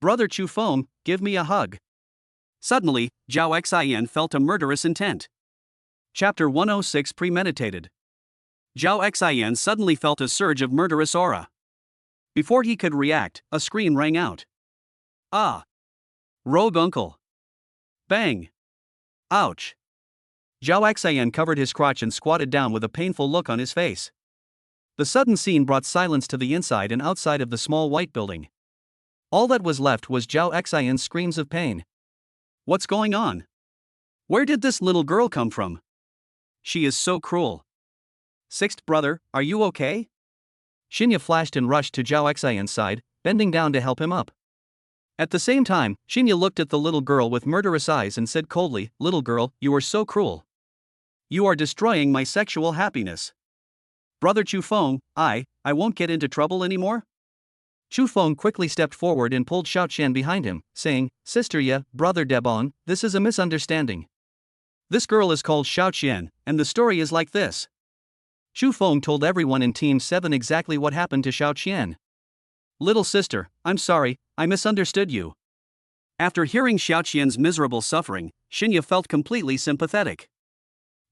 Brother Chu Feng, give me a hug. Suddenly, Zhao Xian felt a murderous intent. Chapter 106 Premeditated. Zhao Xian suddenly felt a surge of murderous aura. Before he could react, a scream rang out. Ah! Rogue uncle! Bang! Ouch! Zhao Xian covered his crotch and squatted down with a painful look on his face. The sudden scene brought silence to the inside and outside of the small white building. All that was left was Zhao Xian's screams of pain. What's going on? Where did this little girl come from? She is so cruel. Sixth brother, are you okay? Shinya flashed and rushed to Zhao Xian's side, bending down to help him up. At the same time, Shinya looked at the little girl with murderous eyes and said coldly, "Little girl, you are so cruel. You are destroying my sexual happiness. Brother Chu Feng, I won't get into trouble anymore?" Chu Feng quickly stepped forward and pulled Xiao Qian behind him, saying, "Sister Ya, brother Debon, this is a misunderstanding. This girl is called Xiao Qian, and the story is like this." Chu Feng told everyone in Team 7 exactly what happened to Xiao Qian. Little sister, I'm sorry, I misunderstood you. After hearing Xiao Qian's miserable suffering, Shinya felt completely sympathetic.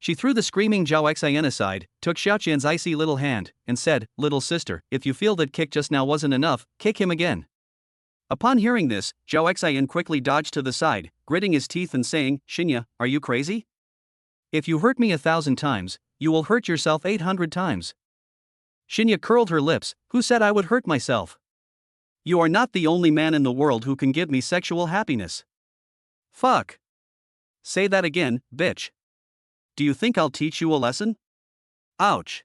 She threw the screaming Zhao Xian aside, took Xiao Qian's icy little hand, and said, "Little sister, if you feel that kick just now wasn't enough, kick him again." Upon hearing this, Zhao Xian quickly dodged to the side, gritting his teeth and saying, "Shinya, are you crazy? If you hurt me 1,000 times, you will hurt yourself 800 times. Shinya curled her lips. Who said I would hurt myself? You are not the only man in the world who can give me sexual happiness. Fuck. Say that again, bitch. Do you think I'll teach you a lesson? Ouch.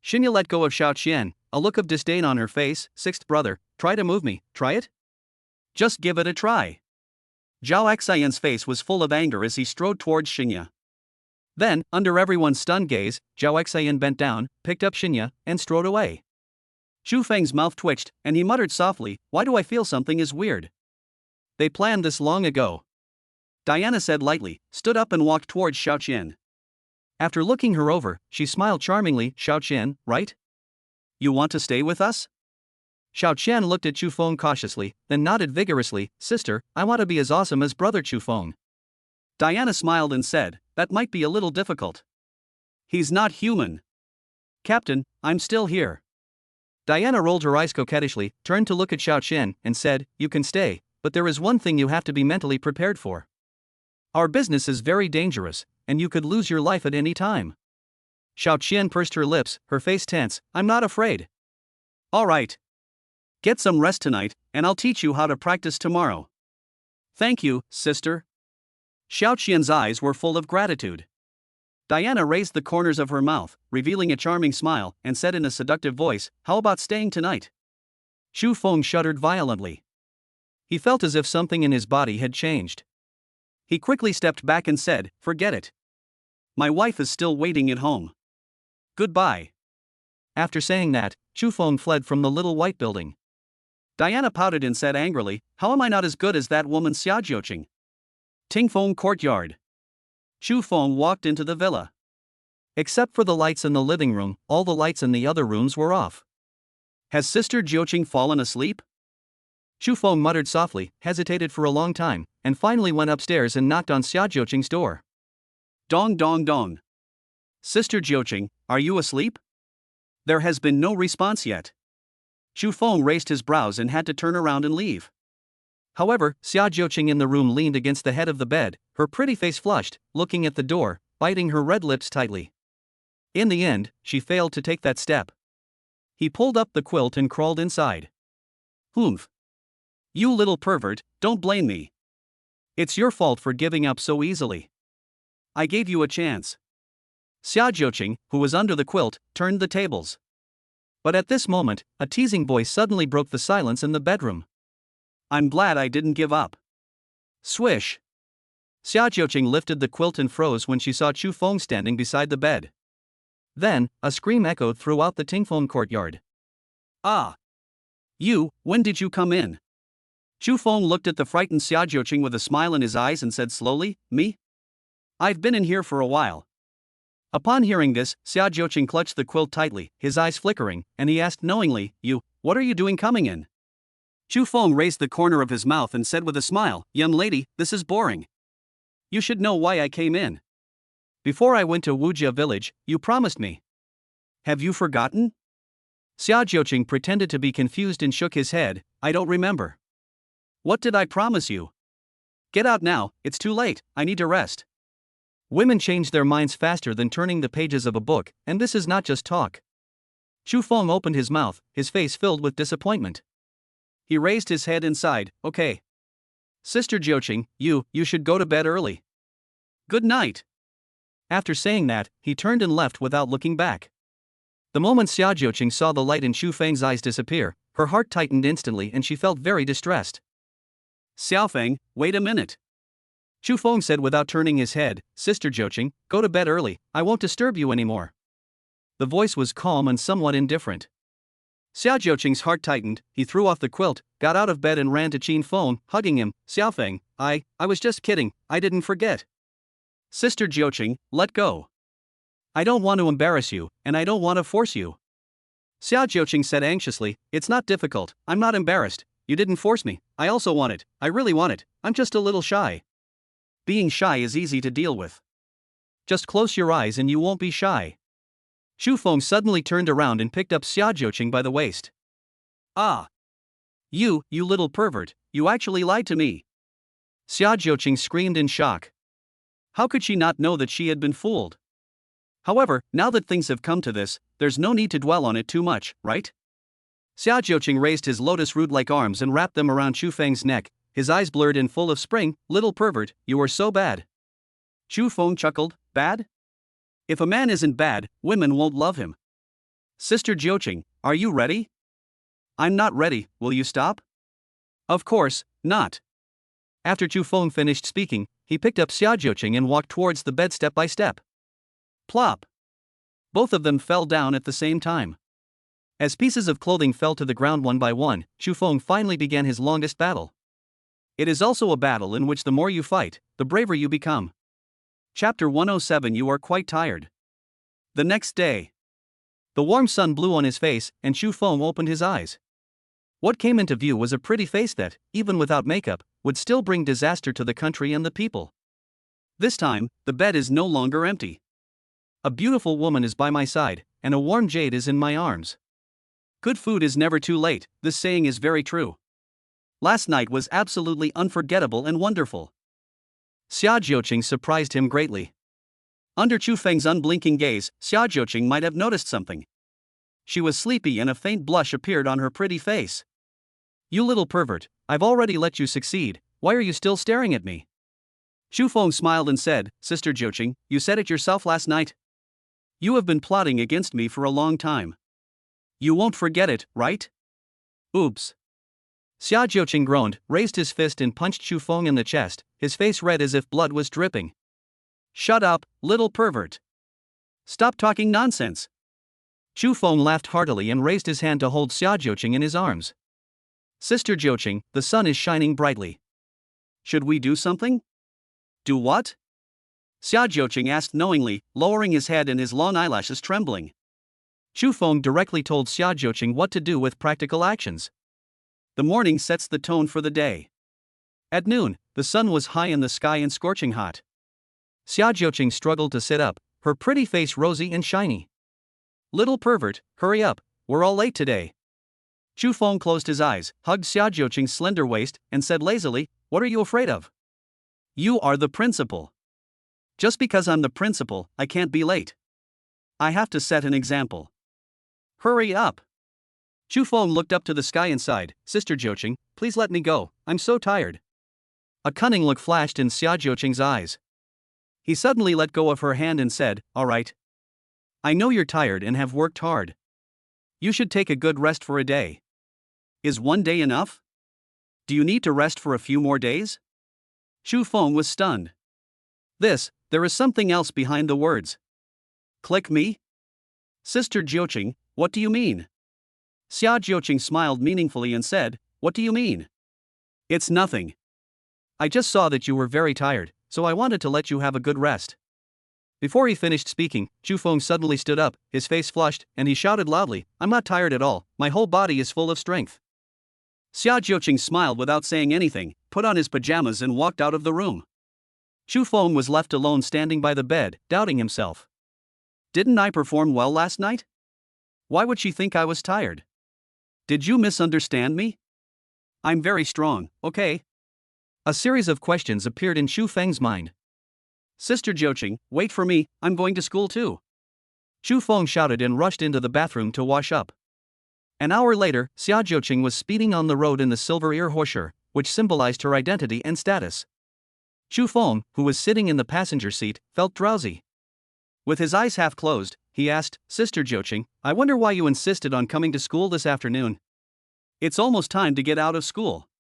Shinya let go of Xiao Qian, a look of disdain on her face. "Sixth brother, try to move me, try it? Just give it a try." Zhao Xian's face was full of anger as he strode towards Shinya. Then, under everyone's stunned gaze, Zhao Xian bent down, picked up Shinya, and strode away. Chu Feng's mouth twitched, and he muttered softly, "Why do I feel something is weird?" They planned this long ago. Diana said lightly, stood up and walked towards Xiao Qian. After looking her over, she smiled charmingly. "Xiao Qian, right? You want to stay with us?" Xiao Qian looked at Chu Feng cautiously, then nodded vigorously. "Sister, I want to be as awesome as brother Chu Feng." Diana smiled and said, "That might be a little difficult. He's not human." "Captain, I'm still here." Diana rolled her eyes coquettishly, turned to look at Xiao Qian, and said, "You can stay, but there is one thing you have to be mentally prepared for. Our business is very dangerous, and you could lose your life at any time." Xiao Qian pursed her lips, her face tense. "I'm not afraid." "All right. Get some rest tonight, and I'll teach you how to practice tomorrow." "Thank you, sister." Xiao Qian's eyes were full of gratitude. Diana raised the corners of her mouth, revealing a charming smile, and said in a seductive voice, "How about staying tonight?" Chu Feng shuddered violently. He felt as if something in his body had changed. He quickly stepped back and said, "Forget it. My wife is still waiting at home. Goodbye." After saying that, Chu Feng fled from the little white building. Diana pouted and said angrily, "How am I not as good as that woman Xia Jiuqing?" Tingfeng courtyard. Chu Feng walked into the villa. Except for the lights in the living room, all the lights in the other rooms were off. Has Sister Jiuqing fallen asleep? Chu Feng muttered softly, hesitated for a long time, and finally went upstairs and knocked on Xia Jiuqing's door. Dong dong dong. Sister Jiuqing, are you asleep? There has been no response yet. Chu Feng raised his brows and had to turn around and leave. However, Xia Jiuqing in the room leaned against the head of the bed, her pretty face flushed, looking at the door, biting her red lips tightly. In the end, she failed to take that step. He pulled up the quilt and crawled inside. Humph. You little pervert, don't blame me. It's your fault for giving up so easily. I gave you a chance. Xia Jiuqing, who was under the quilt, turned the tables. But at this moment, a teasing voice suddenly broke the silence in the bedroom. I'm glad I didn't give up. Swish. Xia Jiuqing lifted the quilt and froze when she saw Chu Feng standing beside the bed. Then, a scream echoed throughout the Tingfeng courtyard. Ah! You, when did you come in? Chu Feng looked at the frightened Xia Jiuqing with a smile in his eyes and said slowly, Me? I've been in here for a while. Upon hearing this, Xia Jiuqing clutched the quilt tightly, his eyes flickering, and he asked knowingly, What are you doing coming in? Chu Feng raised the corner of his mouth and said with a smile, Young lady, this is boring. You should know why I came in. Before I went to Wujia village, you promised me. Have you forgotten? Xia Jiuqing pretended to be confused and shook his head, I don't remember. What did I promise you? Get out now, it's too late, I need to rest. Women change their minds faster than turning the pages of a book, and this is not just talk. Chu Feng opened his mouth, his face filled with disappointment. He raised his head and sighed, Okay. Sister Jiuqing, you should go to bed early. Good night. After saying that, he turned and left without looking back. The moment Xia Jiuqing saw the light in Chu Feng's eyes disappear, her heart tightened instantly and she felt very distressed. Xiaofeng, wait a minute. Chu Feng said without turning his head, Sister Jiuqing, go to bed early, I won't disturb you anymore. The voice was calm and somewhat indifferent. Xia Jiuqing's heart tightened, he threw off the quilt, got out of bed and ran to Qin Feng, hugging him, Xiaofeng, I was just kidding, I didn't forget. Sister Jiuqing, let go. I don't want to embarrass you, and I don't want to force you. Xia Jiuqing said anxiously, It's not difficult, I'm not embarrassed, you didn't force me, I also want it, I really want it, I'm just a little shy. Being shy is easy to deal with. Just close your eyes and you won't be shy. Chu Feng suddenly turned around and picked up Xia Jiuqing by the waist. Ah! You little pervert, you actually lied to me. Xia Jiuqing screamed in shock. How could she not know that she had been fooled? However, now that things have come to this, there's no need to dwell on it too much, right? Xia Jiuqing raised his lotus root-like arms and wrapped them around Chu Feng's neck, his eyes blurred and full of spring. Little pervert, you are so bad. Chu Feng chuckled, bad? If a man isn't bad, women won't love him. Sister Jiuqing, are you ready? I'm not ready, will you stop? Of course, not. After Chu Feng finished speaking, he picked up Xia Jiuqing and walked towards the bed step by step. Plop. Both of them fell down at the same time. As pieces of clothing fell to the ground one by one, Chu Feng finally began his longest battle. It is also a battle in which the more you fight, the braver you become. Chapter 107. You are quite tired. The next day. The warm sun blew on his face, and Chu Feng opened his eyes. What came into view was a pretty face that, even without makeup, would still bring disaster to the country and the people. This time, the bed is no longer empty. A beautiful woman is by my side, and a warm jade is in my arms. Good food is never too late, this saying is very true. Last night was absolutely unforgettable and wonderful. Xia Jiuqing surprised him greatly. Under Chu Feng's unblinking gaze, Xia Jiuqing might have noticed something. She was sleepy and a faint blush appeared on her pretty face. You little pervert, I've already let you succeed, why are you still staring at me? Chu Feng smiled and said, Sister Jiuqing, you said it yourself last night. You have been plotting against me for a long time. You won't forget it, right? Oops. Xia Jiuqing groaned, raised his fist and punched Chu Feng in the chest, his face red as if blood was dripping. Shut up, little pervert. Stop talking nonsense. Chu Feng laughed heartily and raised his hand to hold Xia Jiuqing in his arms. Sister Jiuqing, the sun is shining brightly. Should we do something? Do what? Xia Jiuqing asked knowingly, lowering his head and his long eyelashes trembling. Chu Feng directly told Xia Jiuqing what to do with practical actions. The morning sets the tone for the day. At noon, the sun was high in the sky and scorching hot. Xia Jiuqing struggled to sit up, her pretty face rosy and shiny. Little pervert, hurry up, we're all late today. Chu Feng closed his eyes, hugged Xia Jiuqing's slender waist, and said lazily, "What are you afraid of? You are the principal. Just because I'm the principal, I can't be late. I have to set an example. Hurry up." Chu Feng looked up to the sky and sighed, "Sister Jiuqing, please let me go, I'm so tired." A cunning look flashed in Xia Jiuqing's eyes. He suddenly let go of her hand and said, "All right. I know you're tired and have worked hard. You should take a good rest for a day." Is one day enough? Do you need to rest for a few more days? Chu Feng was stunned. There is something else behind the words. Click me? Sister Jiuqing, what do you mean? Xia Jiuqing smiled meaningfully and said, "What do you mean?" It's nothing. I just saw that you were very tired, so I wanted to let you have a good rest. Before he finished speaking, Chu Feng suddenly stood up, his face flushed, and he shouted loudly, "I'm not tired at all, my whole body is full of strength." Xia Jiuqing smiled without saying anything, put on his pajamas and walked out of the room. Chu Feng was left alone standing by the bed, doubting himself. Didn't I perform well last night? Why would she think I was tired? Did you misunderstand me? I'm very strong, okay? A series of questions appeared in Chu Feng's mind. Sister Jiuqing, wait for me, I'm going to school too. Chu Feng shouted and rushed into the bathroom to wash up. An hour later, Xia Jiuqing was speeding on the road in the silver ear horseshoe, which symbolized her identity and status. Chu Feng, who was sitting in the passenger seat, felt drowsy. With his eyes half closed, he asked, "Sister Jiuqing, I wonder why you insisted on coming to school this afternoon." It's almost time to get out of school.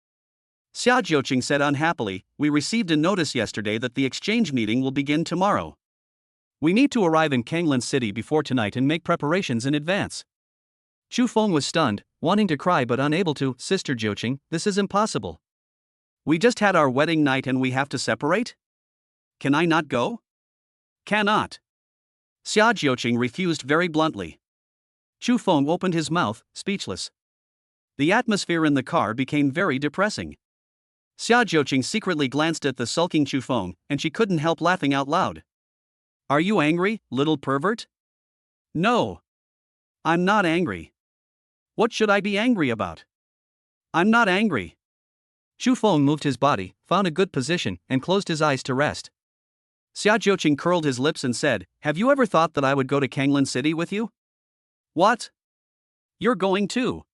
Xia Jiuqing said unhappily, "We received a notice yesterday that the exchange meeting will begin tomorrow. We need to arrive in Kanglan City before tonight and make preparations in advance." Chu Feng was stunned, wanting to cry but unable to. "Sister Jiuqing, this is impossible. We just had our wedding night and we have to separate? Can I not go?" "Cannot." Xia Jiuqing refused very bluntly. Chu Feng opened his mouth, speechless. The atmosphere in the car became very depressing. Xia Jiuqing secretly glanced at the sulking Chu Feng, and she couldn't help laughing out loud. "Are you angry, little pervert?" "No. I'm not angry. What should I be angry about? I'm not angry." Chu Feng moved his body, found a good position, and closed his eyes to rest. Xia Jiuqing curled his lips and said, "Have you ever thought that I would go to Kanglan City with you?" "What? You're going too?"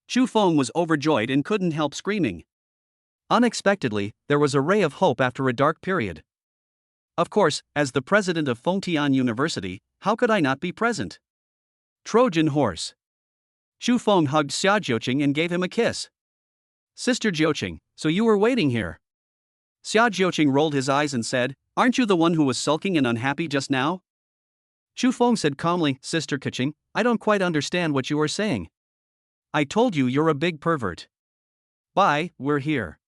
Chu Feng was overjoyed and couldn't help screaming. Unexpectedly, there was a ray of hope after a dark period. Of course, as the president of Fengtian University, how could I not be present? Trojan horse. Chu Feng hugged Xia Jiuqing and gave him a kiss. "Sister Jiuqing, so you were waiting here?" Xia Jiuqing rolled his eyes and said, "Aren't you the one who was sulking and unhappy just now?" Chu Feng said calmly, "Sister Jiuqing, I don't quite understand what you are saying." "I told you you're a big pervert. Bye, we're here.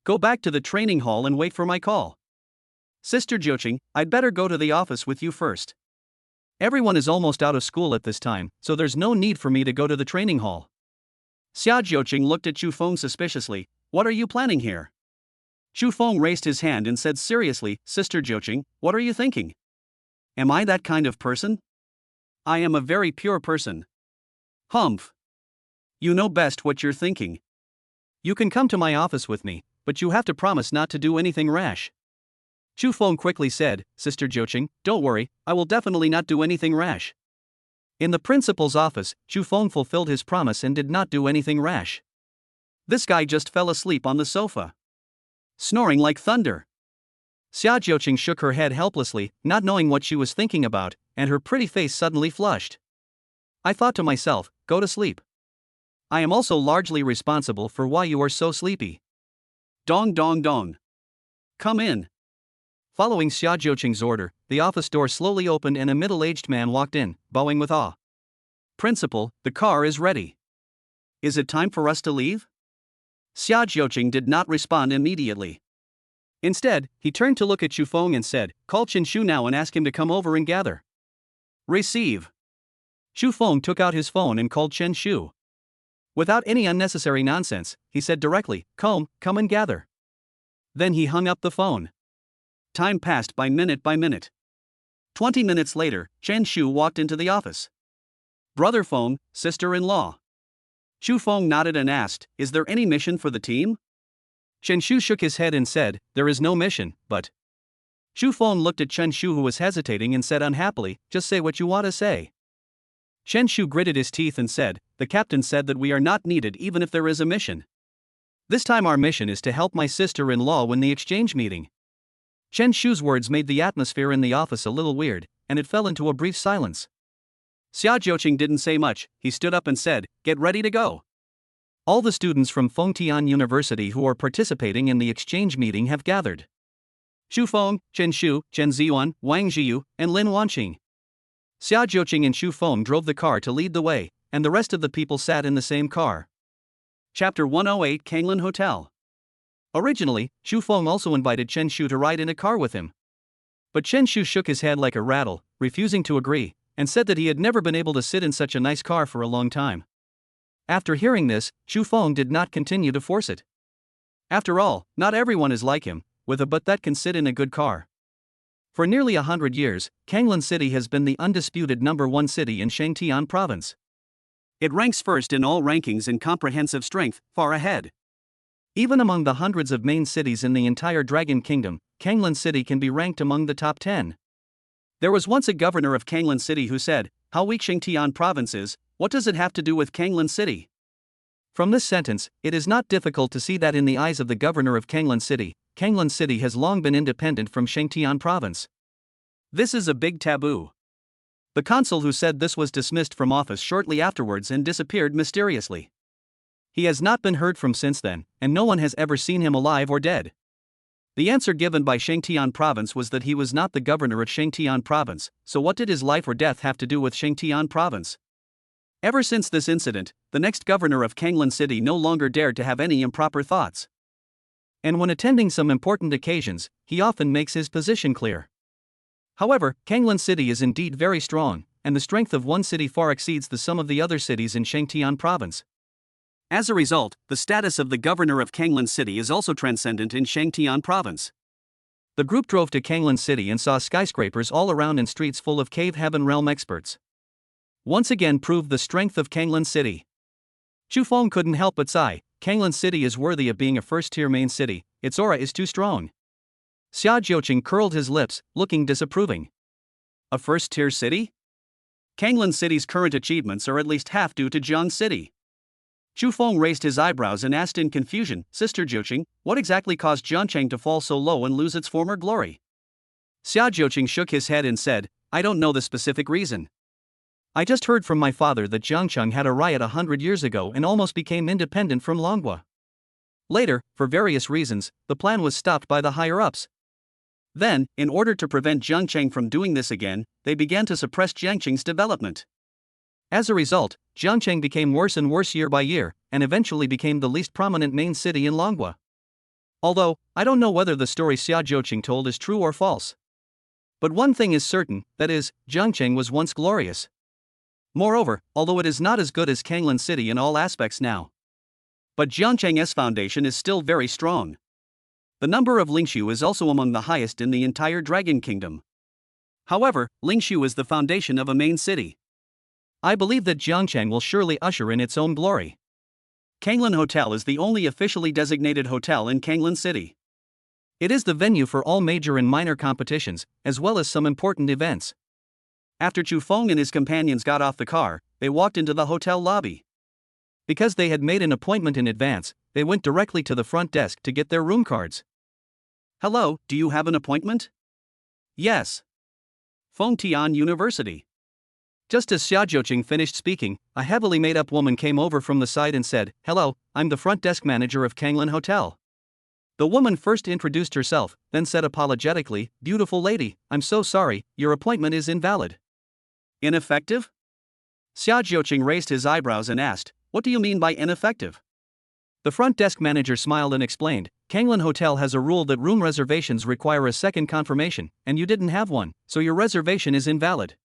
Go back to the training hall and wait for my call." "Sister Jiuqing, I'd better go to the office with you first. Everyone is almost out of school at this time, so there's no need for me to go to the training hall." Xia Jiuqing looked at Chu Feng suspiciously. "What are you planning here?" Chu Feng raised his hand and said seriously, "Sister Jiuqing, what are you thinking? Am I that kind of person? I am a very pure person." "Humph. You know best what you're thinking." "You can come to my office with me, but you have to promise not to do anything rash." Chu Feng quickly said, "Sister Jiuqing, don't worry, I will definitely not do anything rash." In the principal's office, Chu Feng fulfilled his promise and did not do anything rash. This guy just fell asleep on the sofa, snoring like thunder. Xia Jiuqing shook her head helplessly, not knowing what she was thinking about, and her pretty face suddenly flushed. "I thought to myself, go to sleep. I am also largely responsible for why you are so sleepy." Dong dong dong. "Come in." Following Xia Jiuqing's order, the office door slowly opened and a middle-aged man walked in, bowing with awe. Principal, the car is ready. Is it time for us to leave? Xia Jiuqing did not respond immediately. Instead, he turned to look at Chu Feng and said, "Call Chen Shu now and ask him to come over and gather." Receive. Chu Feng took out his phone and called Chen Shu. Without any unnecessary nonsense, he said directly, come and gather." Then he hung up the phone. Time passed by minute. 20 minutes later, Chen Shu walked into the office. "Brother Feng, sister-in-law." Chu Feng nodded and asked, "Is there any mission for the team?" Chen Shu shook his head and said, "There is no mission, but..." Chu Feng looked at Chen Shu, who was hesitating, and said unhappily, "Just say what you want to say." Chen Shu gritted his teeth and said, "The captain said that we are not needed even if there is a mission. This time our mission is to help my sister-in-law win the exchange meeting." Chen Shu's words made the atmosphere in the office a little weird, and it fell into a brief silence. Xia Jiuqing didn't say much. He stood up and said, "Get ready to go." All the students from Fengtian University who are participating in the exchange meeting have gathered. Chu Feng, Chen Shu, Chen Ziyuan, Wang Jiyu, and Lin Wanqing. Xia Jiuqing and Chu Feng drove the car to lead the way, and the rest of the people sat in the same car. Chapter 108, Kanglin Hotel. Originally, Chu Feng also invited Chen Shu to ride in a car with him. But Chen Shu shook his head like a rattle, refusing to agree, and said that he had never been able to sit in such a nice car for a long time. After hearing this, Chu Feng did not continue to force it. After all, not everyone is like him, with a butt that can sit in a good car. For nearly 100 years, Kanglin City has been the undisputed #1 city in Shangtian province. It ranks first in all rankings in comprehensive strength, far ahead. Even among the hundreds of main cities in the entire Dragon Kingdom, Kanglin City can be ranked among the top 10. There was once a governor of Kanglin City who said, "How weak Shangtian province is, what does it have to do with Kanglin City?" From this sentence, it is not difficult to see that in the eyes of the governor of Kanglin City has long been independent from Shangtian province. This is a big taboo. The consul who said this was dismissed from office shortly afterwards and disappeared mysteriously. He has not been heard from since then, and no one has ever seen him alive or dead. The answer given by Shangtian province was that he was not the governor of Shangtian province, so what did his life or death have to do with Shangtian province? Ever since this incident, the next governor of Kanglin City no longer dared to have any improper thoughts. And when attending some important occasions, he often makes his position clear. However, Kanglin City is indeed very strong, and the strength of one city far exceeds the sum of the other cities in Shangtian province. As a result, the status of the governor of Kanglin City is also transcendent in Shangtian province. The group drove to Kanglin City and saw skyscrapers all around and streets full of cave heaven realm experts. Once again proved the strength of Kanglin City. Chu Feng couldn't help but sigh. Kanglin City is worthy of being a first-tier main city, its aura is too strong. Xia Jiuqing curled his lips, looking disapproving. A first-tier city? Kanglin City's current achievements are at least half due to Jiang City. Chu Feng raised his eyebrows and asked in confusion, "Sister Jiuqing, what exactly caused Jiangcheng to fall so low and lose its former glory?" Xia Jiuqing shook his head and said, "I don't know the specific reason. I just heard from my father that Jiangcheng had a riot 100 years ago and almost became independent from Longhua. Later, for various reasons, the plan was stopped by the higher-ups. Then, in order to prevent Jiangcheng from doing this again, they began to suppress Jiangcheng's development. As a result, Jiangcheng became worse and worse year by year, and eventually became the least prominent main city in Longhua. Although, I don't know whether the story Xia Jiuqing told is true or false. But one thing is certain, that is, Jiangcheng was once glorious. Moreover, although it is not as good as Kanglin City in all aspects now, but Jiangcheng's foundation is still very strong. The number of Lingshu is also among the highest in the entire Dragon Kingdom. However, Lingshu is the foundation of a main city. I believe that Jiangcheng will surely usher in its own glory. Kanglin Hotel is the only officially designated hotel in Kanglin City. It is the venue for all major and minor competitions, as well as some important events. After Chu Feng and his companions got off the car, they walked into the hotel lobby. Because they had made an appointment in advance, they went directly to the front desk to get their room cards. "Hello, do you have an appointment?" "Yes." Fengtian University. Just as Xia Jiuqing finished speaking, a heavily made-up woman came over from the side and said, "Hello, I'm the front desk manager of Kanglin Hotel." The woman first introduced herself, then said apologetically, "Beautiful lady, I'm so sorry, your appointment is invalid." "Ineffective?" Xia Jiuqing raised his eyebrows and asked, "What do you mean by ineffective?" The front desk manager smiled and explained, Kanglan Hotel has a rule that room reservations require a second confirmation, and you didn't have one, so your reservation is invalid.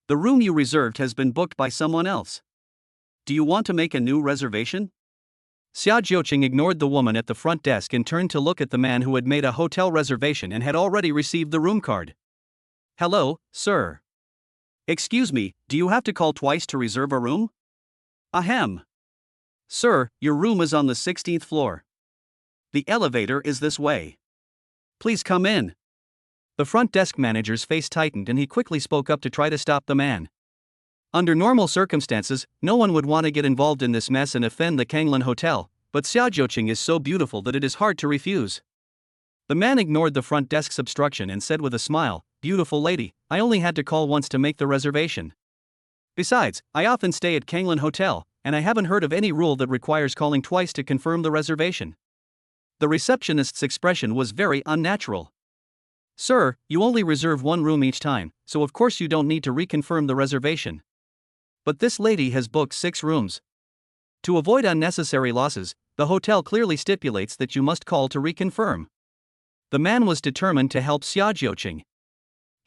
The room you reserved has been booked by someone else. Do you want to make a new reservation? Xia Jiuqing ignored the woman at the front desk and turned to look at the man who had made a hotel reservation and had already received the room card. "Hello, sir. Excuse me, do you have to call twice to reserve a room?" "Ahem. Sir, your room is on the 16th floor. The elevator is this way. Please come in." The front desk manager's face tightened and he quickly spoke up to try to stop the man. Under normal circumstances, no one would want to get involved in this mess and offend the Kanglan Hotel, but Xia Jiuqing is so beautiful that it is hard to refuse. The man ignored the front desk's obstruction and said with a smile, "Beautiful lady, I only had to call once to make the reservation. Besides, I often stay at Kanglan Hotel, and I haven't heard of any rule that requires calling twice to confirm the reservation." The receptionist's expression was very unnatural. "Sir, you only reserve one room each time, so of course you don't need to reconfirm the reservation. But this lady has booked 6 rooms. To avoid unnecessary losses, the hotel clearly stipulates that you must call to reconfirm." The man was determined to help Xia Jiuqing.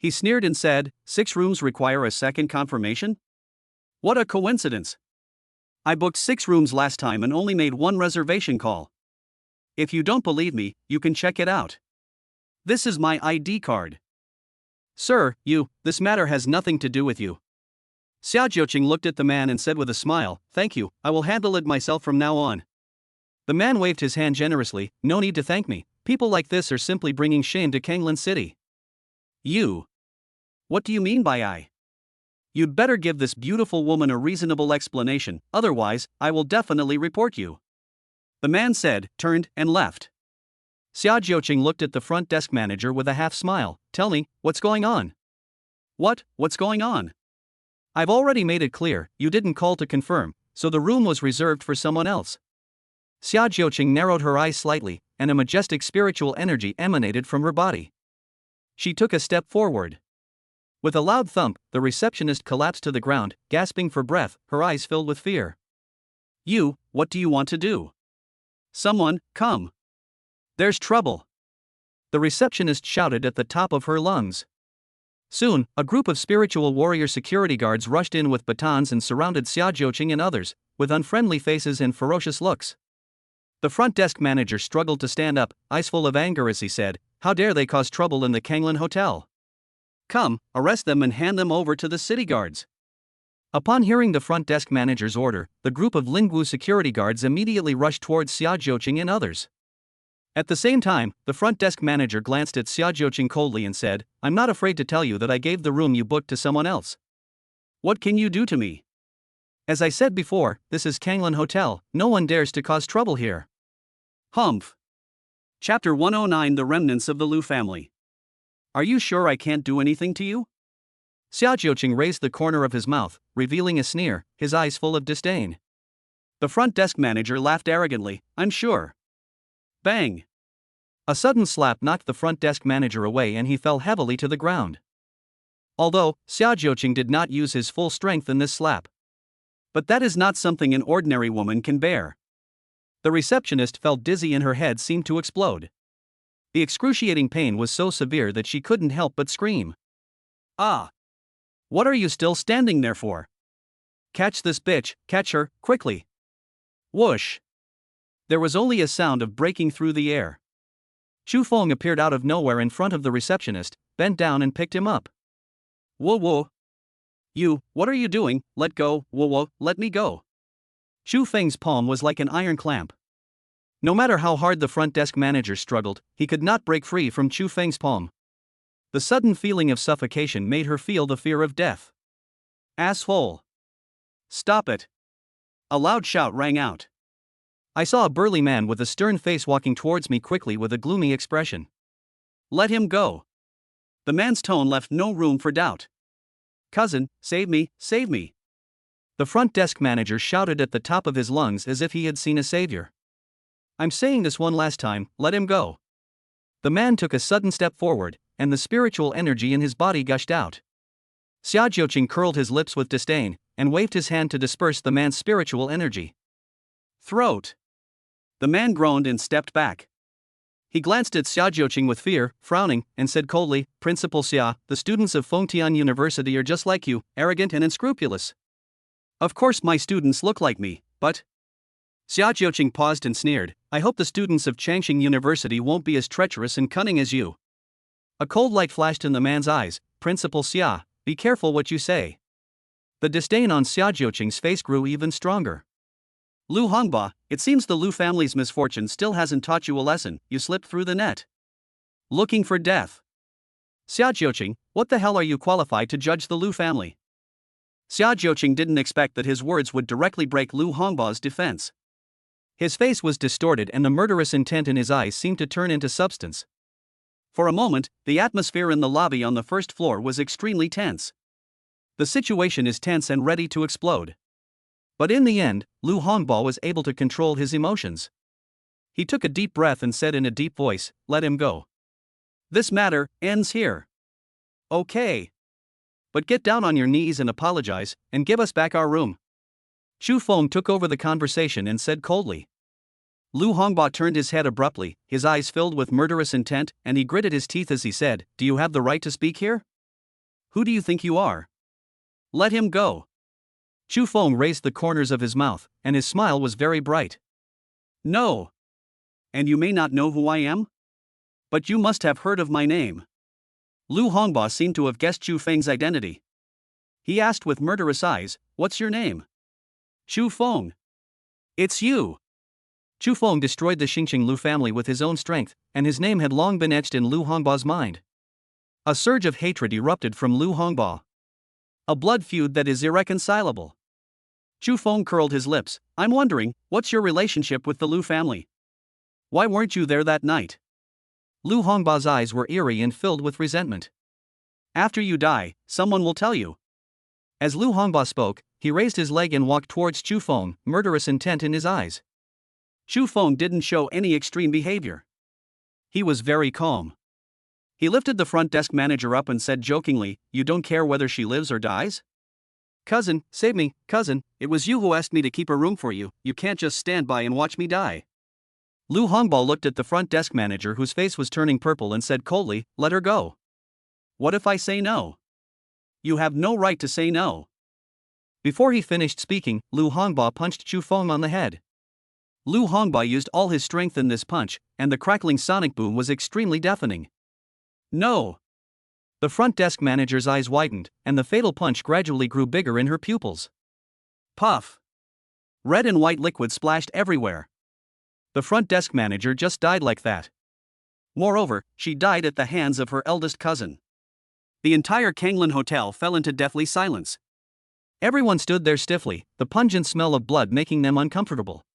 He sneered and said, "6 rooms require a second confirmation? What a coincidence. I booked 6 rooms last time and only made one reservation call. If you don't believe me, you can check it out. This is my ID card." "Sir, this matter has nothing to do with you." Xia Jiuqing looked at the man and said with a smile, "Thank you, I will handle it myself from now on." The man waved his hand generously, "No need to thank me, people like this are simply bringing shame to Kanglan City." "You? What do you mean by I? You'd better give this beautiful woman a reasonable explanation, otherwise, I will definitely report you." The man said, turned, and left. Xia Jiuqing looked at the front desk manager with a half smile. "Tell me, what's going on?" What's going on? "I've already made it clear, you didn't call to confirm, so the room was reserved for someone else." Xia Jiuqing narrowed her eyes slightly, and a majestic spiritual energy emanated from her body. She took a step forward. With a loud thump, the receptionist collapsed to the ground, gasping for breath, her eyes filled with fear. What do you want to do? Someone, come. There's trouble." The receptionist shouted at the top of her lungs. Soon, a group of spiritual warrior security guards rushed in with batons and surrounded Xia Jiuqing and others, with unfriendly faces and ferocious looks. The front desk manager struggled to stand up, eyes full of anger as he said, "How dare they cause trouble in the Kanglan Hotel? Come, arrest them and hand them over to the city guards." Upon hearing the front desk manager's order, the group of Lingwu security guards immediately rushed towards Xia Jiuqing and others. At the same time, the front desk manager glanced at Xia Jiuqing coldly and said, "I'm not afraid to tell you that I gave the room you booked to someone else. What can you do to me? As I said before, this is Kanglan Hotel, no one dares to cause trouble here." Humph. Chapter 109 The Remnants of the Liu Family. "Are you sure I can't do anything to you?" Xia Jiuqing raised the corner of his mouth, revealing a sneer, his eyes full of disdain. The front desk manager laughed arrogantly, "I'm sure." Bang! A sudden slap knocked the front desk manager away and he fell heavily to the ground. Although, Xia Jiuqing did not use his full strength in this slap. But that is not something an ordinary woman can bear. The receptionist felt dizzy and her head seemed to explode. The excruciating pain was so severe that she couldn't help but scream. "Ah! What are you still standing there for? Catch this bitch, catch her, quickly!" Whoosh! There was only a sound of breaking through the air. Chu Feng appeared out of nowhere in front of the receptionist, bent down and picked him up. Whoa. What are you doing? Let go, whoa, let me go." Chu Feng's palm was like an iron clamp. No matter how hard the front desk manager struggled, he could not break free from Chu Feng's palm. The sudden feeling of suffocation made her feel the fear of death. "Asshole! Stop it!" A loud shout rang out. I saw a burly man with a stern face walking towards me quickly with a gloomy expression. "Let him go." The man's tone left no room for doubt. "Cousin, save me, save me." The front desk manager shouted at the top of his lungs as if he had seen a savior. "I'm saying this one last time, let him go." The man took a sudden step forward, and the spiritual energy in his body gushed out. Xia Jiuqing curled his lips with disdain, and waved his hand to disperse the man's spiritual energy. Throat. The man groaned and stepped back. He glanced at Xia Jiuqing with fear, frowning, and said coldly, "Principal Xia, the students of Fengtian University are just like you, arrogant and unscrupulous." Of course my students look like me, but… Xia Jiuqing paused and sneered, "I hope the students of Changqing University won't be as treacherous and cunning as you." A cold light flashed in the man's eyes. "Principal Xia, be careful what you say." The disdain on Xia Jiuqing's face grew even stronger. Lu Hongba, it seems the Lu family's misfortune still hasn't taught you a lesson. You slipped through the net. Looking for death. Xia Jiuqing, what the hell are you qualified to judge the Lu family? Xia Jiuqing didn't expect that his words would directly break Lu Hongba's defense. His face was distorted and the murderous intent in his eyes seemed to turn into substance. For a moment, the atmosphere in the lobby on the first floor was extremely tense. The situation is tense and ready to explode. But in the end, Lu Hongba was able to control his emotions. He took a deep breath and said in a deep voice, "Let him go. This matter ends here." Okay. But get down on your knees and apologize, and give us back our room. Chu Feng took over the conversation and said coldly. Lu Hongba turned his head abruptly, his eyes filled with murderous intent, and he gritted his teeth as he said, "Do you have the right to speak here? Who do you think you are? Let him go." Chu Feng raised the corners of his mouth, and his smile was very bright. "No. And you may not know who I am? But you must have heard of my name." Lu Hongba seemed to have guessed Chu Feng's identity. He asked with murderous eyes, "What's your name?" "Chu Feng." "It's you." Chu Feng destroyed the Xingqing Lu family with his own strength, and his name had long been etched in Lu Hongba's mind. A surge of hatred erupted from Lu Hongba. A blood feud that is irreconcilable. Chu Feng curled his lips. "I'm wondering, what's your relationship with the Lu family? Why weren't you there that night?" Lu Hongba's eyes were eerie and filled with resentment. "After you die, someone will tell you." As Lu Hongba spoke, he raised his leg and walked towards Chu Feng, murderous intent in his eyes. Chu Feng didn't show any extreme behavior. He was very calm. He lifted the front desk manager up and said jokingly, "You don't care whether she lives or dies? Cousin, save me, cousin, it was you who asked me to keep a room for you, you can't just stand by and watch me die." Lu Hongba looked at the front desk manager whose face was turning purple and said coldly, "Let her go." "What if I say no?" "You have no right to say no." Before he finished speaking, Lu Hongba punched Chu Feng on the head. Lu Hongba used all his strength in this punch, and the crackling sonic boom was extremely deafening. "No." The front desk manager's eyes widened, and the fatal punch gradually grew bigger in her pupils. Puff. Red and white liquid splashed everywhere. The front desk manager just died like that. Moreover, she died at the hands of her eldest cousin. The entire Kanglin Hotel fell into deathly silence. Everyone stood there stiffly, the pungent smell of blood making them uncomfortable.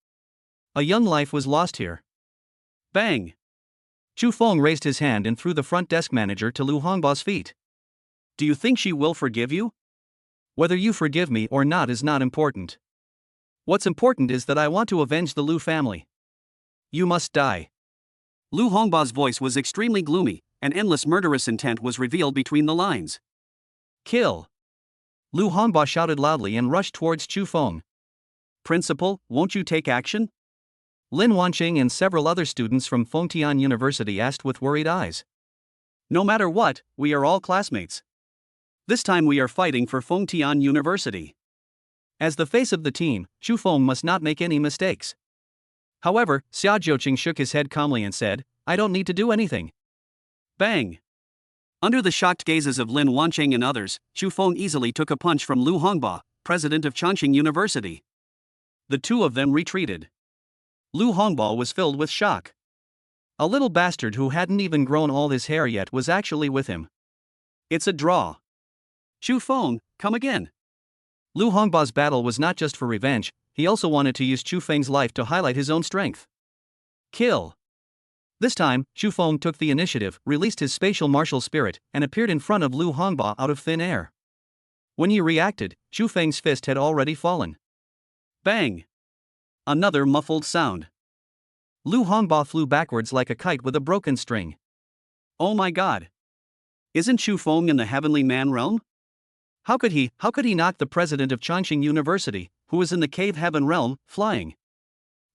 A young life was lost here. Bang! Chu Feng raised his hand and threw the front desk manager to Lu Hongba's feet. "Do you think she will forgive you?" "Whether you forgive me or not is not important. What's important is that I want to avenge the Lu family. You must die." Lu Hongba's voice was extremely gloomy, and endless murderous intent was revealed between the lines. "Kill!" Lu Hongba shouted loudly and rushed towards Chu Feng. "Principal, won't you take action?" Lin Wanqing and several other students from Fengtian University asked with worried eyes. "No matter what, we are all classmates. This time we are fighting for Fengtian University." As the face of the team, Chu Feng must not make any mistakes. However, Xia Jiuqing shook his head calmly and said, "I don't need to do anything." Bang! Under the shocked gazes of Lin Wanqing and others, Chu Feng easily took a punch from Lu Hongba, president of Changqing University. The two of them retreated. Lu Hongba was filled with shock. A little bastard who hadn't even grown all his hair yet was actually with him. "It's a draw. Chu Feng, come again." Lu Hongba's battle was not just for revenge, he also wanted to use Chu Feng's life to highlight his own strength. Kill. This time, Chu Feng took the initiative, released his spatial martial spirit, and appeared in front of Lu Hongba out of thin air. When he reacted, Chu Feng's fist had already fallen. Bang! Another muffled sound. Lu Hongba flew backwards like a kite with a broken string. "Oh my god! Isn't Chu Feng in the heavenly man realm?" How could he knock the president of Chongqing University, who is in the cave heaven realm, flying?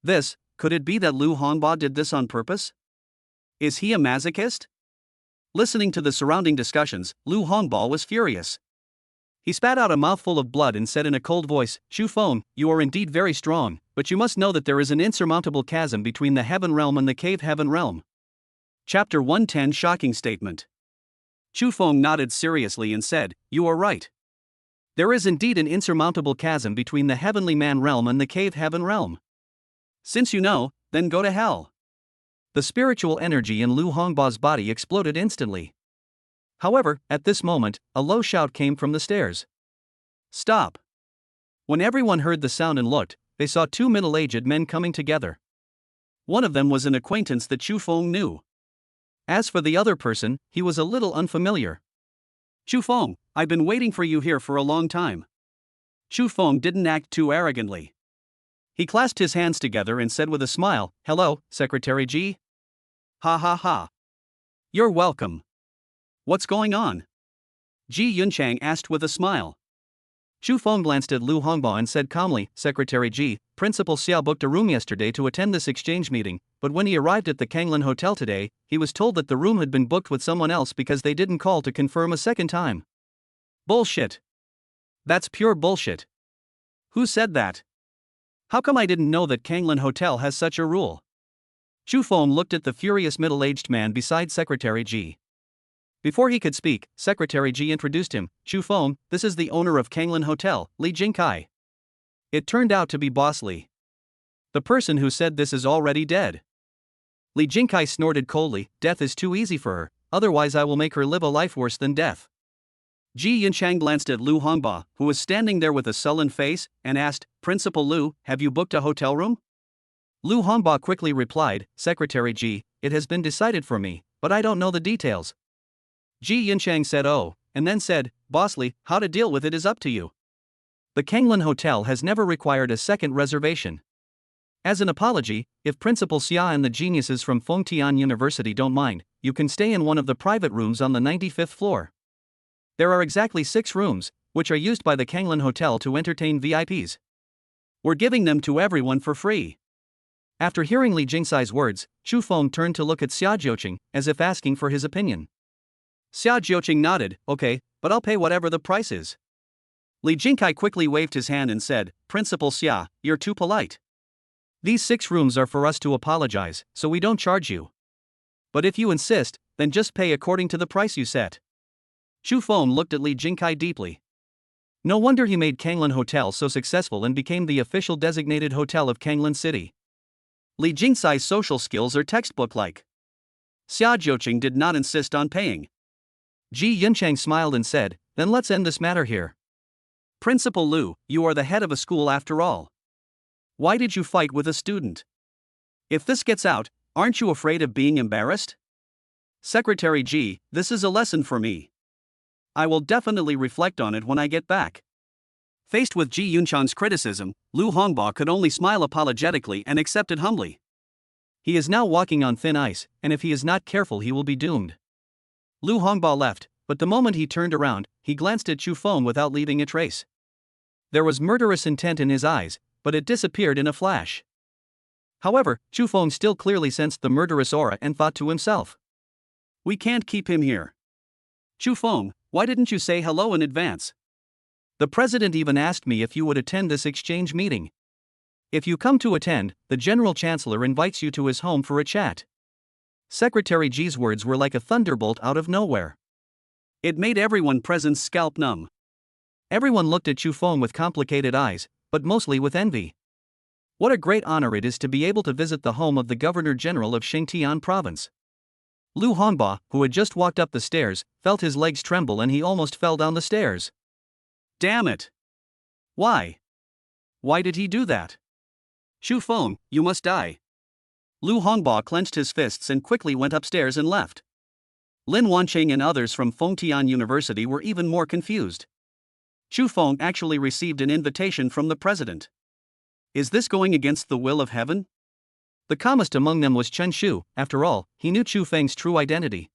Could it be that Lu Hongbo did this on purpose? Is he a masochist? Listening to the surrounding discussions, Lu Hongbo was furious. He spat out a mouthful of blood and said in a cold voice, Xu Feng, you are indeed very strong, but you must know that there is an insurmountable chasm between the heaven realm and the cave heaven realm. Chapter 110 Shocking Statement. Xu Feng nodded seriously and said, You are right. There is indeed an insurmountable chasm between the heavenly man realm and the cave heaven realm. Since you know, then go to hell. The spiritual energy in Lu Hongbo's body exploded instantly. However, at this moment, a low shout came from the stairs. Stop! When everyone heard the sound and looked, they saw two middle-aged men coming together. One of them was an acquaintance that Xu Feng knew. As for the other person, he was a little unfamiliar. Xu Feng, I've been waiting for you here for a long time. Xu Feng didn't act too arrogantly. He clasped his hands together and said with a smile, Hello, Secretary Ji. Ha ha ha. You're welcome. What's going on? Ji Yunchang asked with a smile. Xu Feng glanced at Lu Hongbo and said calmly, Secretary Ji, Principal Xiao booked a room yesterday to attend this exchange meeting, but when he arrived at the Kanglin Hotel today, he was told that the room had been booked with someone else because they didn't call to confirm a second time. Bullshit. That's pure bullshit. Who said that? How come I didn't know that Kanglin Hotel has such a rule? Xu Feng looked at the furious middle-aged man beside Secretary Ji. Before he could speak, Secretary Ji introduced him, Xu Feng, this is the owner of Kanglin Hotel, Li Jingkai. It turned out to be Boss Li. The person who said this is already dead. Li Jingkai snorted coldly, death is too easy for her, otherwise I will make her live a life worse than death. Ji Yunchang glanced at Lu Hongbo, who was standing there with a sullen face, and asked, Principal Lu, have you booked a hotel room? Lu Hongbo quickly replied, Secretary Ji, it has been decided for me, but I don't know the details. Ji Yunchang said oh, and then said, Boss Li, how to deal with it is up to you. The Kanglin Hotel has never required a second reservation. As an apology, if Principal Xia and the geniuses from Fengtian University don't mind, you can stay in one of the private rooms on the 95th floor. There are exactly 6 rooms, which are used by the Kanglin Hotel to entertain VIPs. We're giving them to everyone for free. After hearing Li Jingcai's words, Xu Feng turned to look at Xia Jiuqing, as if asking for his opinion. Xia Jiuqing nodded, okay, but I'll pay whatever the price is. Li Jingcai quickly waved his hand and said, Principal Xia, you're too polite. These 6 rooms are for us to apologize, so we don't charge you. But if you insist, then just pay according to the price you set. Xu Feng looked at Li Jingcai deeply. No wonder he made Kanglin Hotel so successful and became the official designated hotel of Kanglin City. Li Jingcai's social skills are textbook-like. Xia Jiuqing did not insist on paying. Ji Yunchang smiled and said, then let's end this matter here. Principal Lu, you are the head of a school after all. Why did you fight with a student? If this gets out, aren't you afraid of being embarrassed? Secretary Ji, this is a lesson for me. I will definitely reflect on it when I get back. Faced with Ji Yunchang's criticism, Lu Hongbo could only smile apologetically and accept it humbly. He is now walking on thin ice, and if he is not careful he will be doomed. Lu Hongbo left, but the moment he turned around, he glanced at Xu Feng without leaving a trace. There was murderous intent in his eyes, but it disappeared in a flash. However, Xu Feng still clearly sensed the murderous aura and thought to himself. We can't keep him here. Xu Feng, why didn't you say hello in advance? The president even asked me if you would attend this exchange meeting. If you come to attend, the General Chancellor invites you to his home for a chat. Secretary Ji's words were like a thunderbolt out of nowhere. It made everyone present scalp numb. Everyone looked at Xu Feng with complicated eyes, but mostly with envy. What a great honor it is to be able to visit the home of the Governor-General of Xingtian Province. Lu Hongbo, who had just walked up the stairs, felt his legs tremble and he almost fell down the stairs. Damn it! Why? Why did he do that? Xu Feng, you must die. Lu Hongbo clenched his fists and quickly went upstairs and left. Lin Wanqing and others from Fengtian University were even more confused. Xu Feng actually received an invitation from the president. Is this going against the will of heaven? The calmest among them was Chen Shu. After all, he knew Xu Feng's true identity.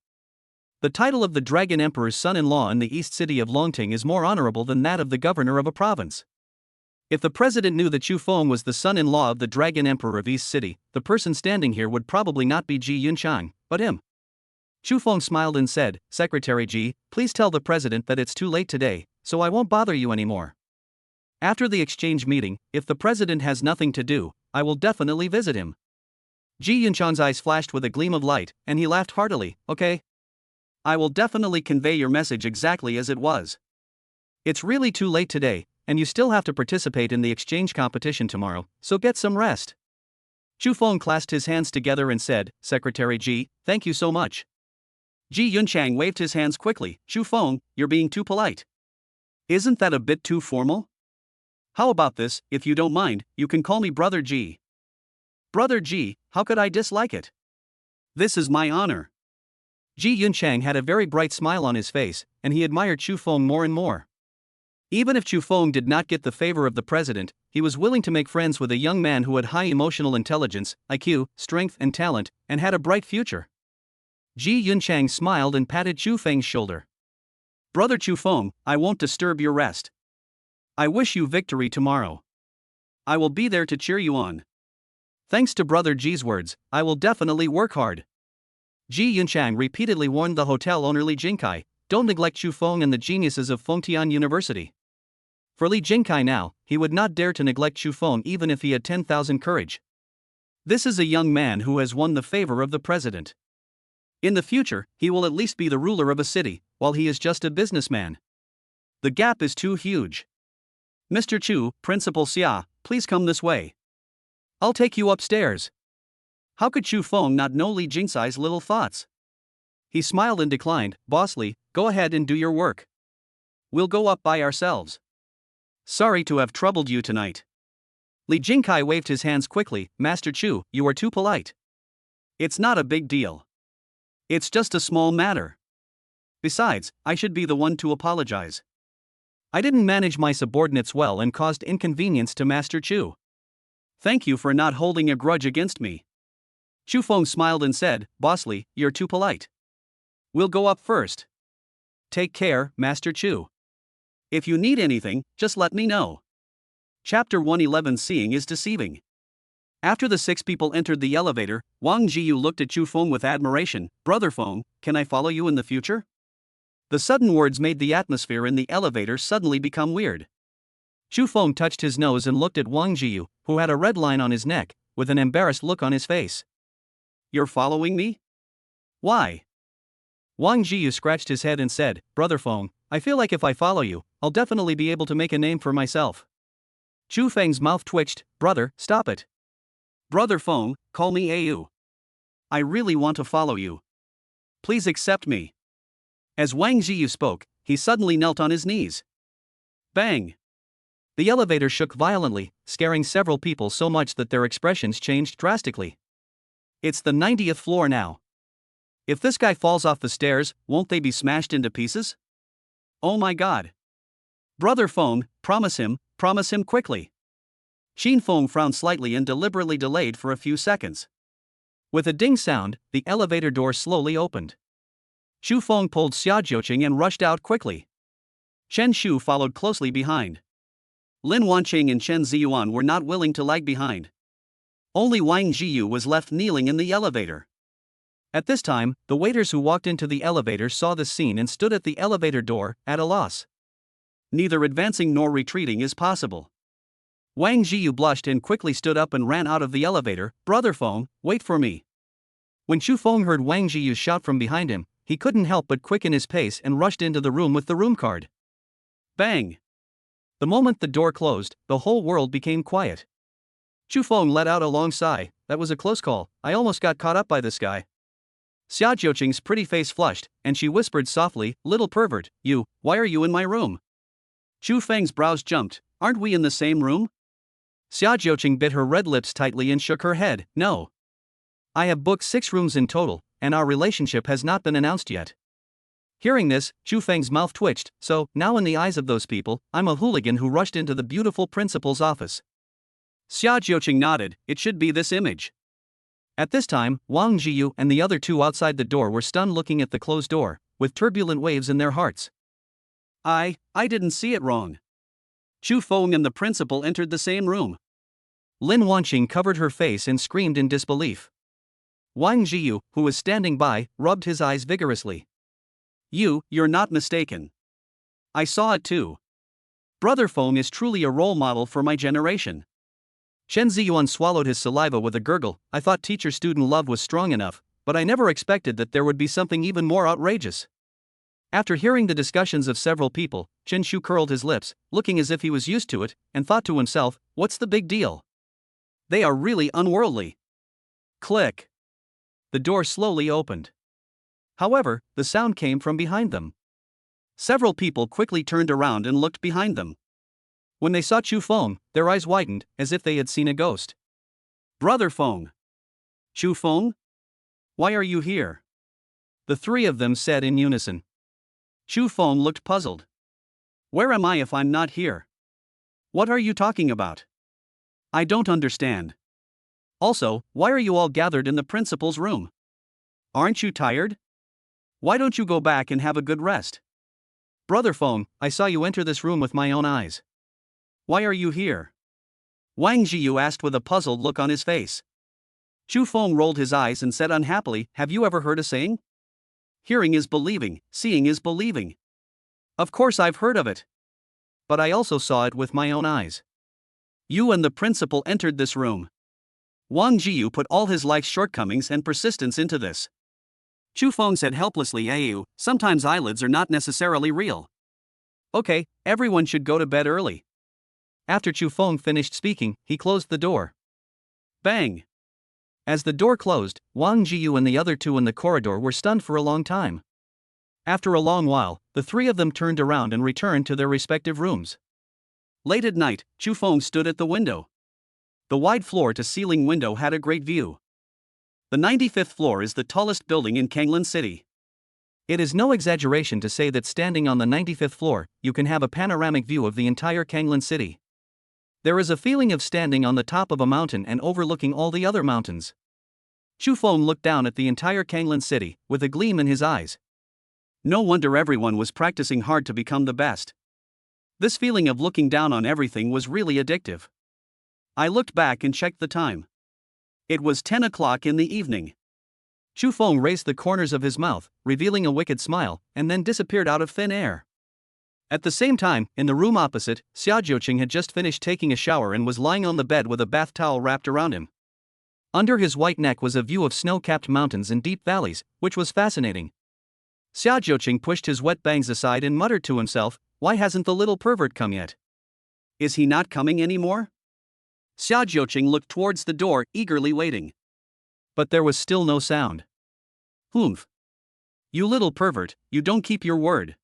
The title of the Dragon Emperor's son-in-law in the east city of Longting is more honorable than that of the governor of a province. If the president knew that Chu Feng was the son-in-law of the Dragon Emperor of East City, the person standing here would probably not be Ji Yunchang, but him. Chu Feng smiled and said, "Secretary Ji, please tell the president that it's too late today, so I won't bother you anymore. After the exchange meeting, if the president has nothing to do, I will definitely visit him." Ji Yunchang's eyes flashed with a gleam of light, and he laughed heartily. "Okay. I will definitely convey your message exactly as it was. It's really too late today, and you still have to participate in the exchange competition tomorrow, so get some rest." Chu Feng clasped his hands together and said, "Secretary Ji, thank you so much." Ji Yunchang waved his hands quickly. "Chu Feng, you're being too polite. Isn't that a bit too formal? How about this? If you don't mind, you can call me Brother Ji." "Brother Ji, how could I dislike it? This is my honor." Ji Yunchang had a very bright smile on his face, and he admired Chu Feng more and more. Even if Chu Feng did not get the favor of the president, he was willing to make friends with a young man who had high emotional intelligence, IQ, strength and talent, and had a bright future. Ji Yunchang smiled and patted Chu Feng's shoulder. "Brother Chu Feng, I won't disturb your rest. I wish you victory tomorrow. I will be there to cheer you on." Thanks to Brother Ji's words, I will definitely work hard. Ji Yunchang repeatedly warned the hotel owner Li Jingkai, "Don't neglect Chu Feng and the geniuses of Fengtian University." For Li Jingkai now, he would not dare to neglect Chu Feng even if he had 10,000 courage. This is a young man who has won the favor of the president. In the future, he will at least be the ruler of a city, while he is just a businessman. The gap is too huge. "Mr. Chu, Principal Xia, please come this way. I'll take you upstairs." How could Chu Feng not know Li Jingkai's little thoughts? He smiled and declined. "Boss Li, go ahead and do your work. We'll go up by ourselves. Sorry to have troubled you tonight." Li Jingkai waved his hands quickly. "Master Chu, you are too polite. It's not a big deal. It's just a small matter. Besides, I should be the one to apologize. I didn't manage my subordinates well and caused inconvenience to Master Chu. Thank you for not holding a grudge against me." Chu Feng smiled and said, "Boss Li, you're too polite. We'll go up first. Take care, Master Chu. If you need anything, just let me know." Chapter 111. Seeing is deceiving. After the 6 people entered the elevator, Wang Jiyu looked at Chu Feng with admiration. "Brother Feng, can I follow you in the future?" The sudden words made the atmosphere in the elevator suddenly become weird. Chu Feng touched his nose and looked at Wang Jiyu, who had a red line on his neck, with an embarrassed look on his face. "You're following me? Why?" Wang Jiyu scratched his head and said, "Brother Feng, I feel like if I follow you, I'll definitely be able to make a name for myself." Chu Feng's mouth twitched. "Brother, stop it. Brother Feng, call me Au. I really want to follow you. Please accept me." As Wang Jiyu spoke, he suddenly knelt on his knees. Bang! The elevator shook violently, scaring several people so much that their expressions changed drastically. It's the 90th floor now. If this guy falls off the stairs, won't they be smashed into pieces? Oh my god. Brother Feng, promise him quickly. Xin Feng frowned slightly and deliberately delayed for a few seconds. With a ding sound, the elevator door slowly opened. Chu Feng pulled Xia Jiuqing and rushed out quickly. Chen Shu followed closely behind. Lin Wanqing and Chen Ziyuan were not willing to lag behind. Only Wang Jiyu was left kneeling in the elevator. At this time, the waiters who walked into the elevator saw the scene and stood at the elevator door, at a loss. Neither advancing nor retreating is possible. Wang Jiyu blushed and quickly stood up and ran out of the elevator. "Brother Feng, wait for me." When Chu Feng heard Wang Jiyu's shout from behind him, he couldn't help but quicken his pace and rushed into the room with the room card. Bang! The moment the door closed, the whole world became quiet. Chu Feng let out a long sigh. "That was a close call. I almost got caught up by this guy." Xia Jiuqing's pretty face flushed, and she whispered softly, "Little pervert, why are you in my room?" Chu Feng's brows jumped. "Aren't we in the same room?" Xia Jiuqing bit her red lips tightly and shook her head. "No. I have booked 6 rooms in total, and our relationship has not been announced yet." Hearing this, Chu Feng's mouth twitched. "So, now in the eyes of those people, I'm a hooligan who rushed into the beautiful principal's office." Xia Jiuqing nodded. "It should be this image." At this time, Wang Jiyu and the other 2 outside the door were stunned looking at the closed door, with turbulent waves in their hearts. I didn't see it wrong. Chu Feng and the principal entered the same room. Lin Wanqing covered her face and screamed in disbelief. Wang Jiyu, who was standing by, rubbed his eyes vigorously. You're not mistaken. I saw it too. Brother Feng is truly a role model for my generation. Chen Ziyuan swallowed his saliva with a gurgle. I thought teacher-student love was strong enough, but I never expected that there would be something even more outrageous. After hearing the discussions of several people, Chen Shu curled his lips, looking as if he was used to it, and thought to himself, what's the big deal? They are really unworldly. Click. The door slowly opened. However, the sound came from behind them. Several people quickly turned around and looked behind them. When they saw Chu Feng, their eyes widened, as if they had seen a ghost. Brother Feng. Chu Feng? Why are you here? The three of them said in unison. Chu Feng looked puzzled. Where am I if I'm not here? What are you talking about? I don't understand. Also, why are you all gathered in the principal's room? Aren't you tired? Why don't you go back and have a good rest? Brother Feng, I saw you enter this room with my own eyes. Why are you here? Wang Jiyu asked with a puzzled look on his face. Chu Feng rolled his eyes and said unhappily, have you ever heard a saying? Hearing is believing, seeing is believing. Of course I've heard of it. But I also saw it with my own eyes. You and the principal entered this room. Wang Jiyu put all his life's shortcomings and persistence into this. Chu Feng said helplessly, Ayu, sometimes eyelids are not necessarily real. Okay, everyone should go to bed early. After Chu Feng finished speaking, he closed the door. Bang! As the door closed, Wang Jiyu and the other two in the corridor were stunned for a long time. After a long while, the three of them turned around and returned to their respective rooms. Late at night, Chu Feng stood at the window. The wide floor-to-ceiling window had a great view. The 95th floor is the tallest building in Kanglan City. It is no exaggeration to say that standing on the 95th floor, you can have a panoramic view of the entire Kanglan City. There is a feeling of standing on the top of a mountain and overlooking all the other mountains. Chu Feng looked down at the entire Kanglan City, with a gleam in his eyes. No wonder everyone was practicing hard to become the best. This feeling of looking down on everything was really addictive. I looked back and checked the time. It was 10 o'clock in the evening. Chu Feng raised the corners of his mouth, revealing a wicked smile, and then disappeared out of thin air. At the same time, in the room opposite, Xia Jiuqing had just finished taking a shower and was lying on the bed with a bath towel wrapped around him. Under his white neck was a view of snow-capped mountains and deep valleys, which was fascinating. Xia Jiuqing pushed his wet bangs aside and muttered to himself, why hasn't the little pervert come yet? Is he not coming anymore? Xia Jiuqing looked towards the door, eagerly waiting. But there was still no sound. Humph. You little pervert, you don't keep your word.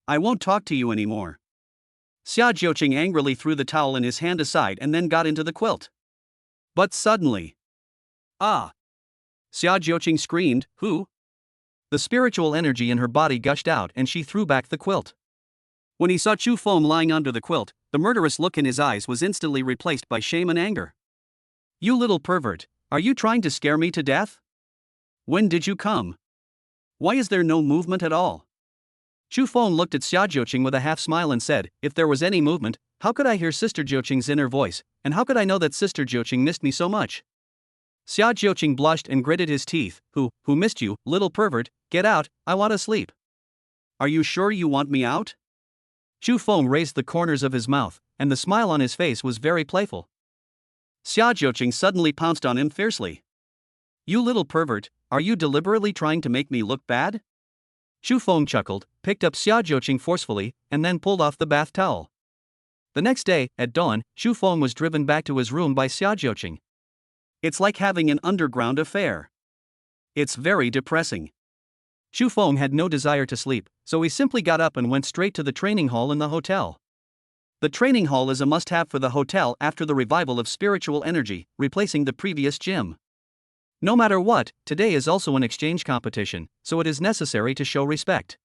I won't talk to you anymore. Xia Jiuqing angrily threw the towel in his hand aside and then got into the quilt. But suddenly... Ah! Xia Jiuqing screamed, who? The spiritual energy in her body gushed out and she threw back the quilt. When he saw Chu Feng lying under the quilt, the murderous look in his eyes was instantly replaced by shame and anger. You little pervert, are you trying to scare me to death? When did you come? Why is there no movement at all? Chu Feng looked at Xia Jiuqing with a half smile and said, if there was any movement, how could I hear Sister Jiuqing's inner voice, and how could I know that Sister Jiuqing missed me so much? Xia Jiuqing blushed and gritted his teeth, who missed you, little pervert, get out, I want to sleep. Are you sure you want me out? Chu Feng raised the corners of his mouth, and the smile on his face was very playful. Xia Jiuqing suddenly pounced on him fiercely. You little pervert, are you deliberately trying to make me look bad? Chu Feng chuckled, picked up Xia Jiuqing forcefully, and then pulled off the bath towel. The next day, at dawn, Chu Feng was driven back to his room by Xia Jiuqing. It's like having an underground affair. It's very depressing. Chu Feng had no desire to sleep, so he simply got up and went straight to the training hall in the hotel. The training hall is a must-have for the hotel after the revival of spiritual energy, replacing the previous gym. No matter what, today is also an exchange competition, so it is necessary to show respect.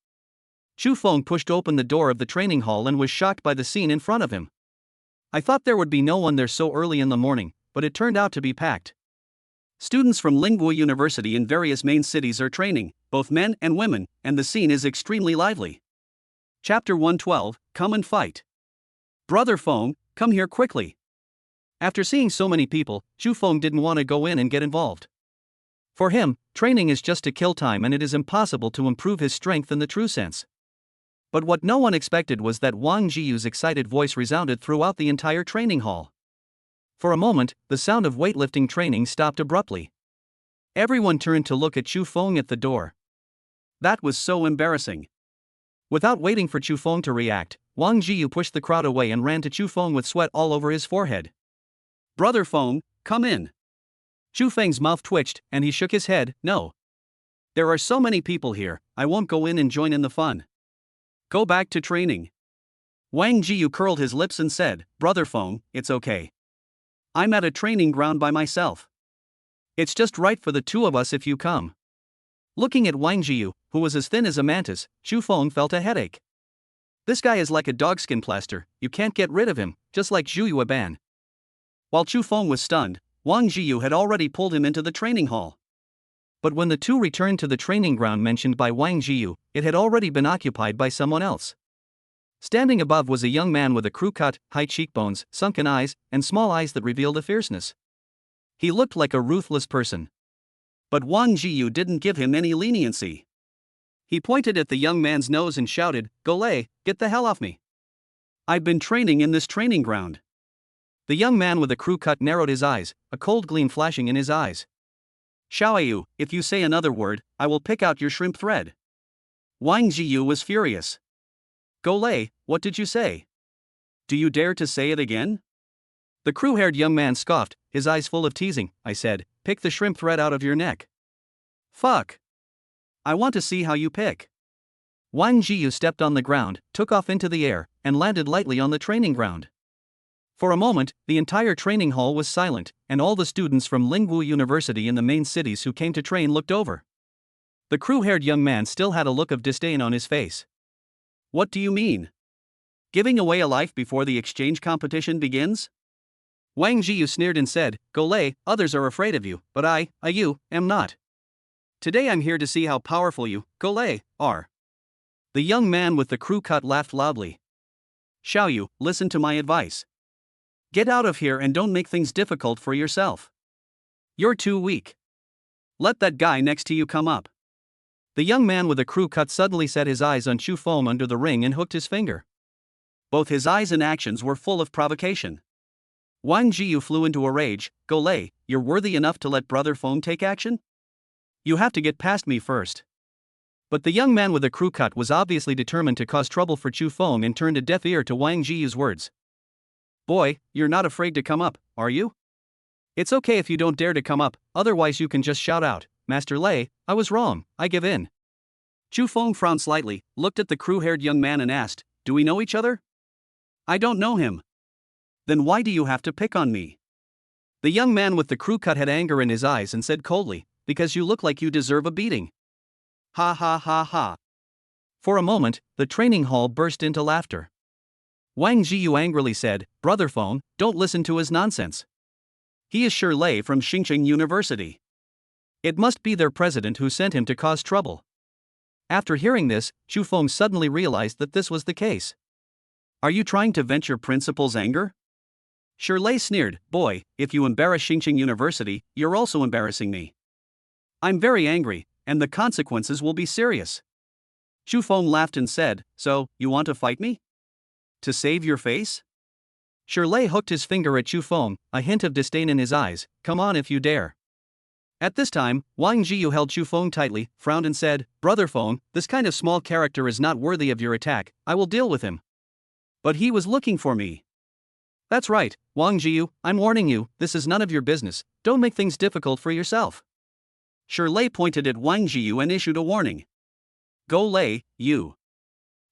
Chu Feng pushed open the door of the training hall and was shocked by the scene in front of him. I thought there would be no one there so early in the morning, but it turned out to be packed. Students from Lingguo University in various main cities are training, both men and women, and the scene is extremely lively. Chapter 112, Come and Fight. Brother Feng, come here quickly. After seeing so many people, Chu Feng didn't want to go in and get involved. For him, training is just to kill time and it is impossible to improve his strength in the true sense. But what no one expected was that Wang Jiyu's excited voice resounded throughout the entire training hall. For a moment, the sound of weightlifting training stopped abruptly. Everyone turned to look at Chu Feng at the door. That was so embarrassing. Without waiting for Chu Feng to react, Wang Jiyu pushed the crowd away and ran to Chu Feng with sweat all over his forehead. Brother Feng, come in. Chu Feng's mouth twitched, and he shook his head. No. There are so many people here, I won't go in and join in the fun. Go back to training. Wang Jiyu curled his lips and said, Brother Feng, it's okay. I'm at a training ground by myself. It's just right for the two of us if you come. Looking at Wang Jiyu, who was as thin as a mantis, Chu Feng felt a headache. This guy is like a dogskin plaster, you can't get rid of him, just like Zhu Yueban. While Chu Feng was stunned, Wang Jiyu had already pulled him into the training hall. But when the two returned to the training ground mentioned by Wang Jiyu, it had already been occupied by someone else. Standing above was a young man with a crew cut, high cheekbones, sunken eyes, and small eyes that revealed a fierceness. He looked like a ruthless person. But Wang Jiyu didn't give him any leniency. He pointed at the young man's nose and shouted, Golay, get the hell off me. I've been training in this training ground. The young man with the crew cut narrowed his eyes, a cold gleam flashing in his eyes. Xiaoyu, if you say another word, I will pick out your shrimp thread. Wang Jiyu was furious. Golay, what did you say? Do you dare to say it again? The crew-haired young man scoffed, his eyes full of teasing. I said, pick the shrimp thread out of your neck. Fuck. I want to see how you pick. Wang Jiyu stepped on the ground, took off into the air, and landed lightly on the training ground. For a moment, the entire training hall was silent, and all the students from Lingwu University in the main cities who came to train looked over. The crew-haired young man still had a look of disdain on his face. What do you mean? Giving away a life before the exchange competition begins? Wang Jiyu sneered and said, Golay, others are afraid of you, but I am not. Today I'm here to see how powerful you, Golay, are. The young man with the crew cut laughed loudly. Xiaoyu, listen to my advice. Get out of here and don't make things difficult for yourself. You're too weak. Let that guy next to you come up. The young man with the crew cut suddenly set his eyes on Chu Feng under the ring and hooked his finger. Both his eyes and actions were full of provocation. Wang Jiyu flew into a rage. Golay, you're worthy enough to let Brother Feng take action? You have to get past me first. But the young man with the crew cut was obviously determined to cause trouble for Chu Feng and turned a deaf ear to Wang Jiyu's words. Boy, you're not afraid to come up, are you? It's okay if you don't dare to come up, otherwise you can just shout out, Master Lei, I was wrong, I give in. Chu Feng frowned slightly, looked at the crew-haired young man and asked, do we know each other? I don't know him. Then why do you have to pick on me? The young man with the crew cut had anger in his eyes and said coldly, because you look like you deserve a beating. Ha ha ha ha. For a moment, the training hall burst into laughter. Wang Jiyu angrily said, Brother Feng, don't listen to his nonsense. He is Shi Lei from Xingqing University. It must be their president who sent him to cause trouble. After hearing this, Chu Feng suddenly realized that this was the case. Are you trying to vent your principal's anger? Shi Lei sneered, boy, if you embarrass Xingqing University, you're also embarrassing me. I'm very angry, and the consequences will be serious. Chu Feng laughed and said, so, you want to fight me? To save your face? Shi Lei hooked his finger at Chu Feng, a hint of disdain in his eyes, come on if you dare. At this time, Wang Jiyu held Chu Feng tightly, frowned and said, Brother Feng, this kind of small character is not worthy of your attack, I will deal with him. But he was looking for me. That's right, Wang Jiyu, I'm warning you, this is none of your business, don't make things difficult for yourself. Shi Lei pointed at Wang Jiyu and issued a warning. Go Lei, you.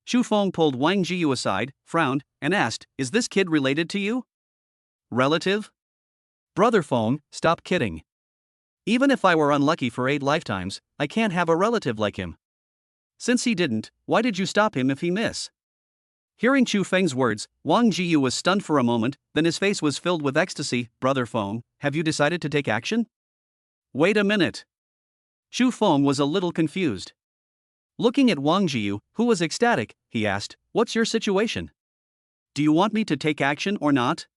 Chu Feng pulled Wang Jiyu aside, frowned, and asked, is this kid related to you? Relative? Brother Feng, stop kidding. Even if I were unlucky for 8 lifetimes, I can't have a relative like him. Since he didn't, why did you stop him if he miss? Hearing Chu Feng's words, Wang Jiyu was stunned for a moment, then his face was filled with ecstasy. Brother Feng, have you decided to take action? Wait a minute. Chu Feng was a little confused. Looking at Wang Jiyu, who was ecstatic, he asked, "What's your situation? Do you want me to take action or not?"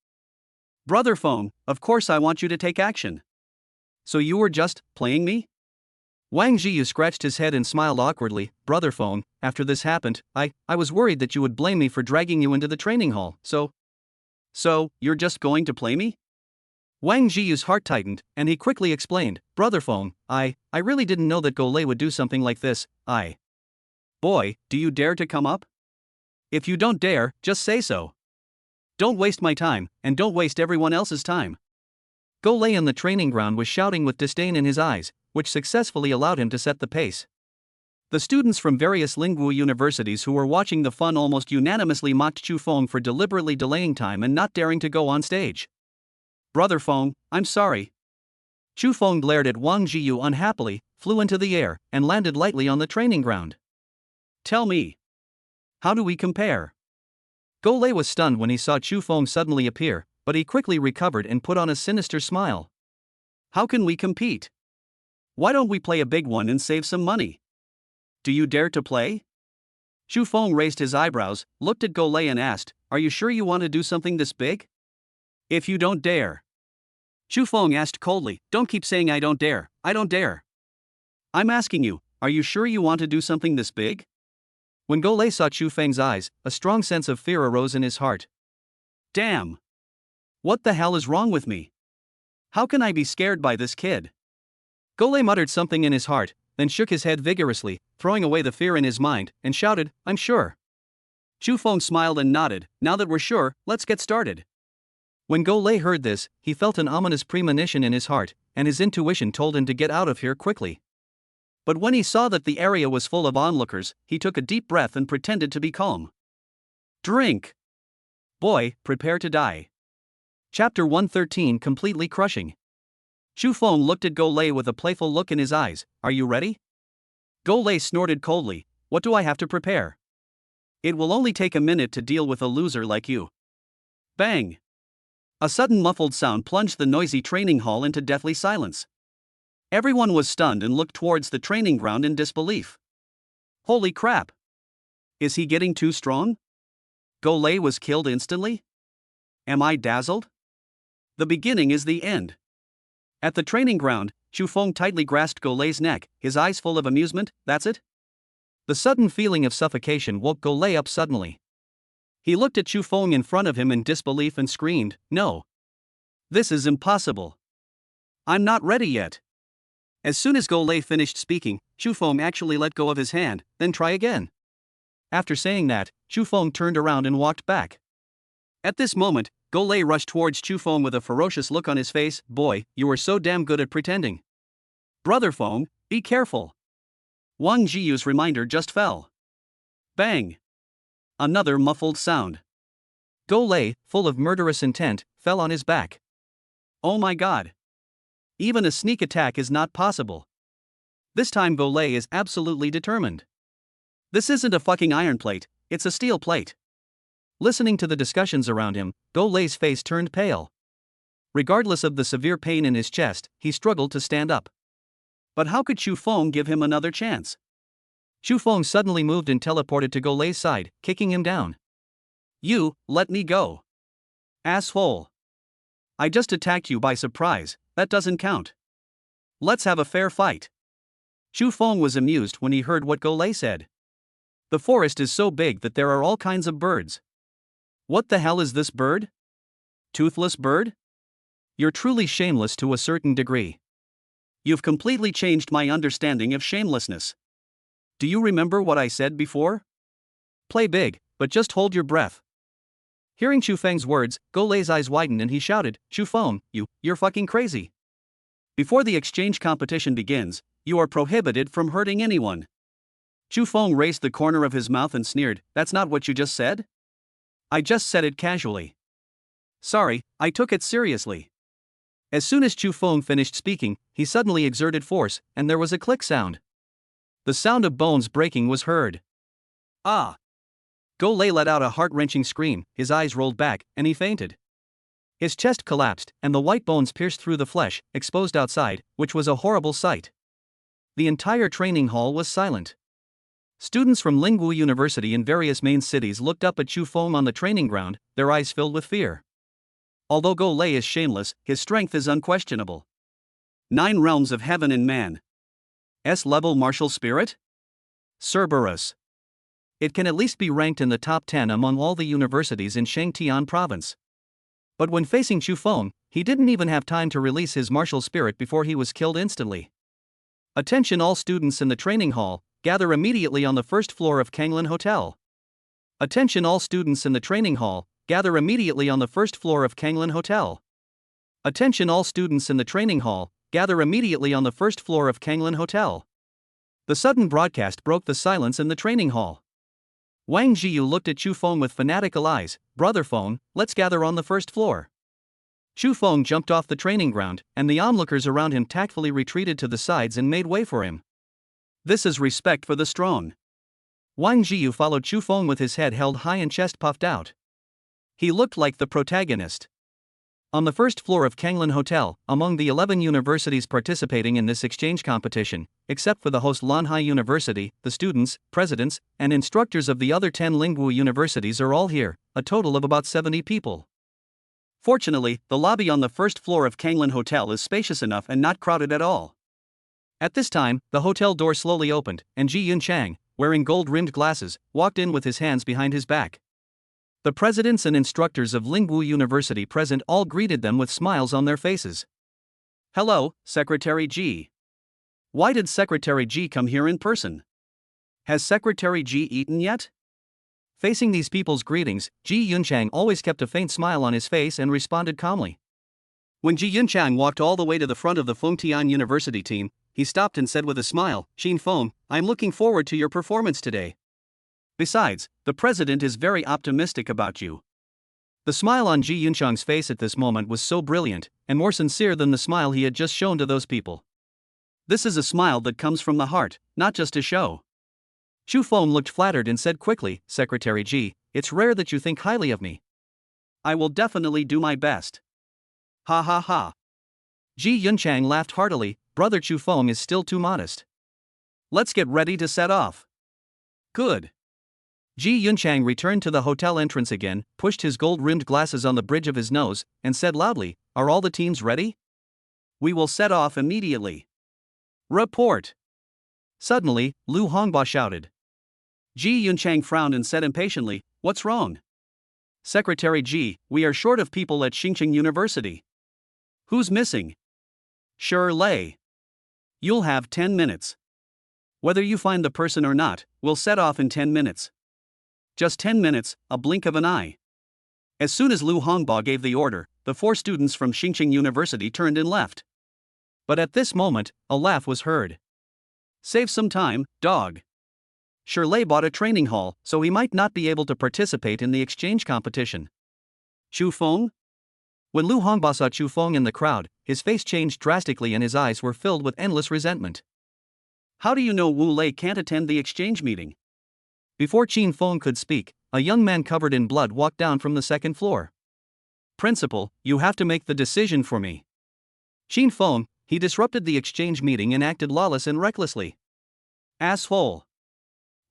"Brother Feng, of course I want you to take action. So you were just playing me?" Wang Jiyu scratched his head and smiled awkwardly. "Brother Feng, after this happened, I was worried that you would blame me for dragging you into the training hall, so you're just going to play me?" Wang Jiyu's heart tightened, and he quickly explained, "Brother Feng, I really didn't know that Golay would do something like this. Boy, do you dare to come up? If you don't dare, just say so. Don't waste my time, and don't waste everyone else's time." Golay in the training ground was shouting with disdain in his eyes, which successfully allowed him to set the pace. The students from various Lingwu universities who were watching the fun almost unanimously mocked Chu Feng for deliberately delaying time and not daring to go on stage. "Brother Feng, I'm sorry." Chu Feng glared at Wang Jiyu unhappily, flew into the air, and landed lightly on the training ground. "Tell me, how do we compare?" Golay was stunned when he saw Chu Feng suddenly appear, but he quickly recovered and put on a sinister smile. "How can we compete? Why don't we play a big one and save some money? Do you dare to play?" Chu Feng raised his eyebrows, looked at Golay and asked, "Are you sure you want to do something this big? If you don't dare." Chu Feng asked coldly, "Don't keep saying I don't dare, I don't dare. I'm asking you, are you sure you want to do something this big?" When Golay saw Chu Feng's eyes, a strong sense of fear arose in his heart. Damn! What the hell is wrong with me? How can I be scared by this kid? Golay muttered something in his heart, then shook his head vigorously, throwing away the fear in his mind, and shouted, "I'm sure." Chu Feng smiled and nodded. "Now that we're sure, let's get started." When Golay heard this, he felt an ominous premonition in his heart, and his intuition told him to get out of here quickly. But when he saw that the area was full of onlookers, he took a deep breath and pretended to be calm. Drink. Boy, prepare to die. Chapter 113 Completely Crushing. Chu Feng looked at Golay with a playful look in his eyes. "Are you ready?" Golay snorted coldly. "What do I have to prepare? It will only take a minute to deal with a loser like you." Bang! A sudden muffled sound plunged the noisy training hall into deathly silence. Everyone was stunned and looked towards the training ground in disbelief. Holy crap! Is he getting too strong? Golay was killed instantly? Am I dazzled? The beginning is the end. At the training ground, Chu Feng tightly grasped Golay's neck, his eyes full of amusement. "That's it?" The sudden feeling of suffocation woke Golay up suddenly. He looked at Chu Feng in front of him in disbelief and screamed, "No! This is impossible! I'm not ready yet!" As soon as Golay finished speaking, Chu Feng actually let go of his hand, "Then try again." After saying that, Chu Feng turned around and walked back. At this moment, Golay rushed towards Chu Feng with a ferocious look on his face. "Boy, you were so damn good at pretending. Brother Feng, be careful." Wang Jiyu's reminder just fell. Bang! Another muffled sound. Golay, full of murderous intent, fell on his back. Oh my god! Even a sneak attack is not possible. This time Golay is absolutely determined. This isn't a fucking iron plate, it's a steel plate. Listening to the discussions around him, Golay's face turned pale. Regardless of the severe pain in his chest, he struggled to stand up. But how could Chu Feng give him another chance? Chu Feng suddenly moved and teleported to Golay's side, kicking him down. "You, let me go. Asshole. I just attacked you by surprise, that doesn't count. Let's have a fair fight." Chu Feng was amused when he heard what Golay said. "The forest is so big that there are all kinds of birds. What the hell is this bird? Toothless bird? You're truly shameless to a certain degree. You've completely changed my understanding of shamelessness. Do you remember what I said before? Play big, but just hold your breath." Hearing Chu Feng's words, Golay's eyes widened and he shouted, "Chu Feng, you're fucking crazy. Before the exchange competition begins, you are prohibited from hurting anyone." Chu Feng raised the corner of his mouth and sneered, "That's not what you just said?" "I just said it casually. Sorry, I took it seriously." As soon as Chu Feng finished speaking, he suddenly exerted force, and there was a click sound. The sound of bones breaking was heard. Ah! Golay let out a heart-wrenching scream, his eyes rolled back, and he fainted. His chest collapsed, and the white bones pierced through the flesh, exposed outside, which was a horrible sight. The entire training hall was silent. Students from Lingwu University in various main cities looked up at Chu Feng on the training ground, their eyes filled with fear. Although Go Lei is shameless, his strength is unquestionable. 9 realms of heaven in man. S-level martial spirit? Cerberus. It can at least be ranked in the top 10 among all the universities in Shangtian province. But when facing Chu Feng, he didn't even have time to release his martial spirit before he was killed instantly. Attention all students in the training hall, gather immediately on the first floor of Kanglin Hotel. Attention all students in the training hall, gather immediately on the first floor of Kanglin Hotel. Attention all students in the training hall, gather immediately on the first floor of Kanglin Hotel. The sudden broadcast broke the silence in the training hall. Wang Jiyu looked at Chu Feng with fanatical eyes. Brother Feng, let's gather on the first floor. Chu Feng jumped off the training ground, and the onlookers around him tactfully retreated to the sides and made way for him. This is respect for the strong. Wang Jiyu followed Chu Feng with his head held high and chest puffed out. He looked like the protagonist. On the first floor of Kanglin Hotel, among the 11 universities participating in this exchange competition, except for the host Lanhai University, the students, presidents, and instructors of the other 10 Lingwu universities are all here, a total of about 70 people. Fortunately, the lobby on the first floor of Kanglin Hotel is spacious enough and not crowded at all. At this time, the hotel door slowly opened, and Ji Yunchang, wearing gold-rimmed glasses, walked in with his hands behind his back. The presidents and instructors of Lingwu University present all greeted them with smiles on their faces. Hello, Secretary Ji. Why did Secretary Ji come here in person? Has Secretary Ji eaten yet? Facing these people's greetings, Ji Yunchang always kept a faint smile on his face and responded calmly. When Ji Yunchang walked all the way to the front of the Fengtian University team, he stopped and said with a smile, Xin Feng, I'm looking forward to your performance today. Besides, the president is very optimistic about you. The smile on Ji Yunchang's face at this moment was so brilliant, and more sincere than the smile he had just shown to those people. This is a smile that comes from the heart, not just a show. Chu Feng looked flattered and said quickly, Secretary Ji, it's rare that you think highly of me. I will definitely do my best. Ha ha ha. Ji Yunchang laughed heartily. Brother Chu Feng is still too modest. Let's get ready to set off. Good. Ji Yunchang returned to the hotel entrance again, pushed his gold-rimmed glasses on the bridge of his nose, and said loudly, Are all the teams ready? We will set off immediately. Report. Suddenly, Lu Hongba shouted. Ji Yunchang frowned and said impatiently, What's wrong? Secretary Ji, we are short of people at Xingqing University. Who's missing? Sure Lei. You'll have 10 minutes. Whether you find the person or not, we'll set off in 10 minutes. Just 10 minutes, a blink of an eye. As soon as Lu Hongba gave the order, the 4 students from Xingqing University turned and left. But at this moment, a laugh was heard. Save some time, dog. Shirley bought a training hall, so he might not be able to participate in the exchange competition. Chu Feng? When Lu Hongba saw Chu Feng in the crowd, his face changed drastically and his eyes were filled with endless resentment. How do you know Wu Lei can't attend the exchange meeting? Before Qin Feng could speak, a young man covered in blood walked down from the second floor. Principal, you have to make the decision for me. Qin Feng, he disrupted the exchange meeting and acted lawless and recklessly. Asshole.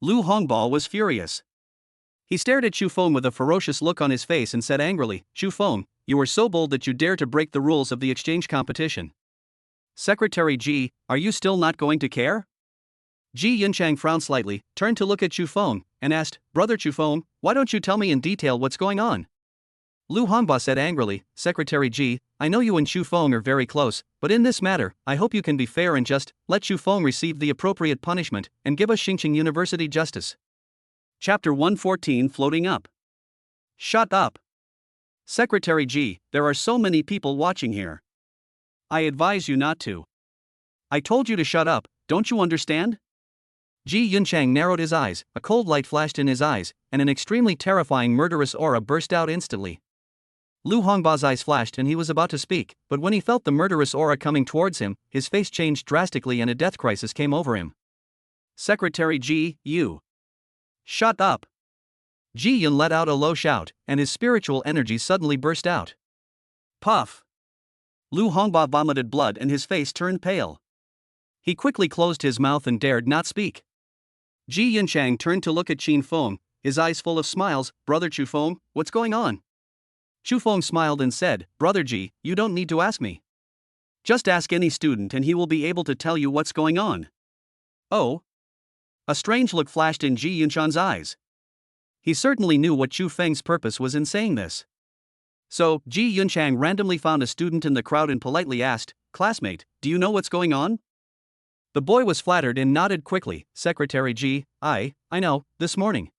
Lu Hongba was furious. He stared at Chu Feng with a ferocious look on his face and said angrily, Chu Feng, you are so bold that you dare to break the rules of the exchange competition. Secretary Ji, are you still not going to care? Ji Yunchang frowned slightly, turned to look at Chu Feng, and asked, Brother Chu Feng, why don't you tell me in detail what's going on? Lu Hongba said angrily, Secretary Ji, I know you and Chu Feng are very close, but in this matter, I hope you can be fair and just, let Chu Feng receive the appropriate punishment, and give us Xingqing University justice. Chapter 114 Floating Up. Shut up. Secretary Ji, there are so many people watching here. I advise you not to. I told you to shut up, don't you understand? Ji Yunchang narrowed his eyes, a cold light flashed in his eyes, and an extremely terrifying murderous aura burst out instantly. Lu Hongba's eyes flashed and he was about to speak, but when he felt the murderous aura coming towards him, his face changed drastically and a death crisis came over him. Secretary Ji, you. Shut up. Ji Yun let out a low shout, and his spiritual energy suddenly burst out. Puff. Lu Hongba vomited blood and his face turned pale. He quickly closed his mouth and dared not speak. Ji Yunchang turned to look at Qin Feng, his eyes full of smiles. Brother Chu Feng, what's going on? Chu Feng smiled and said, Brother Ji, you don't need to ask me. Just ask any student and he will be able to tell you what's going on. Oh? A strange look flashed in Ji Yunchang's eyes. He certainly knew what Chu Feng's purpose was in saying this. So, Ji Yunchang randomly found a student in the crowd and politely asked, Classmate, do you know what's going on? The boy was flattered and nodded quickly. Secretary Ji, I know, this morning.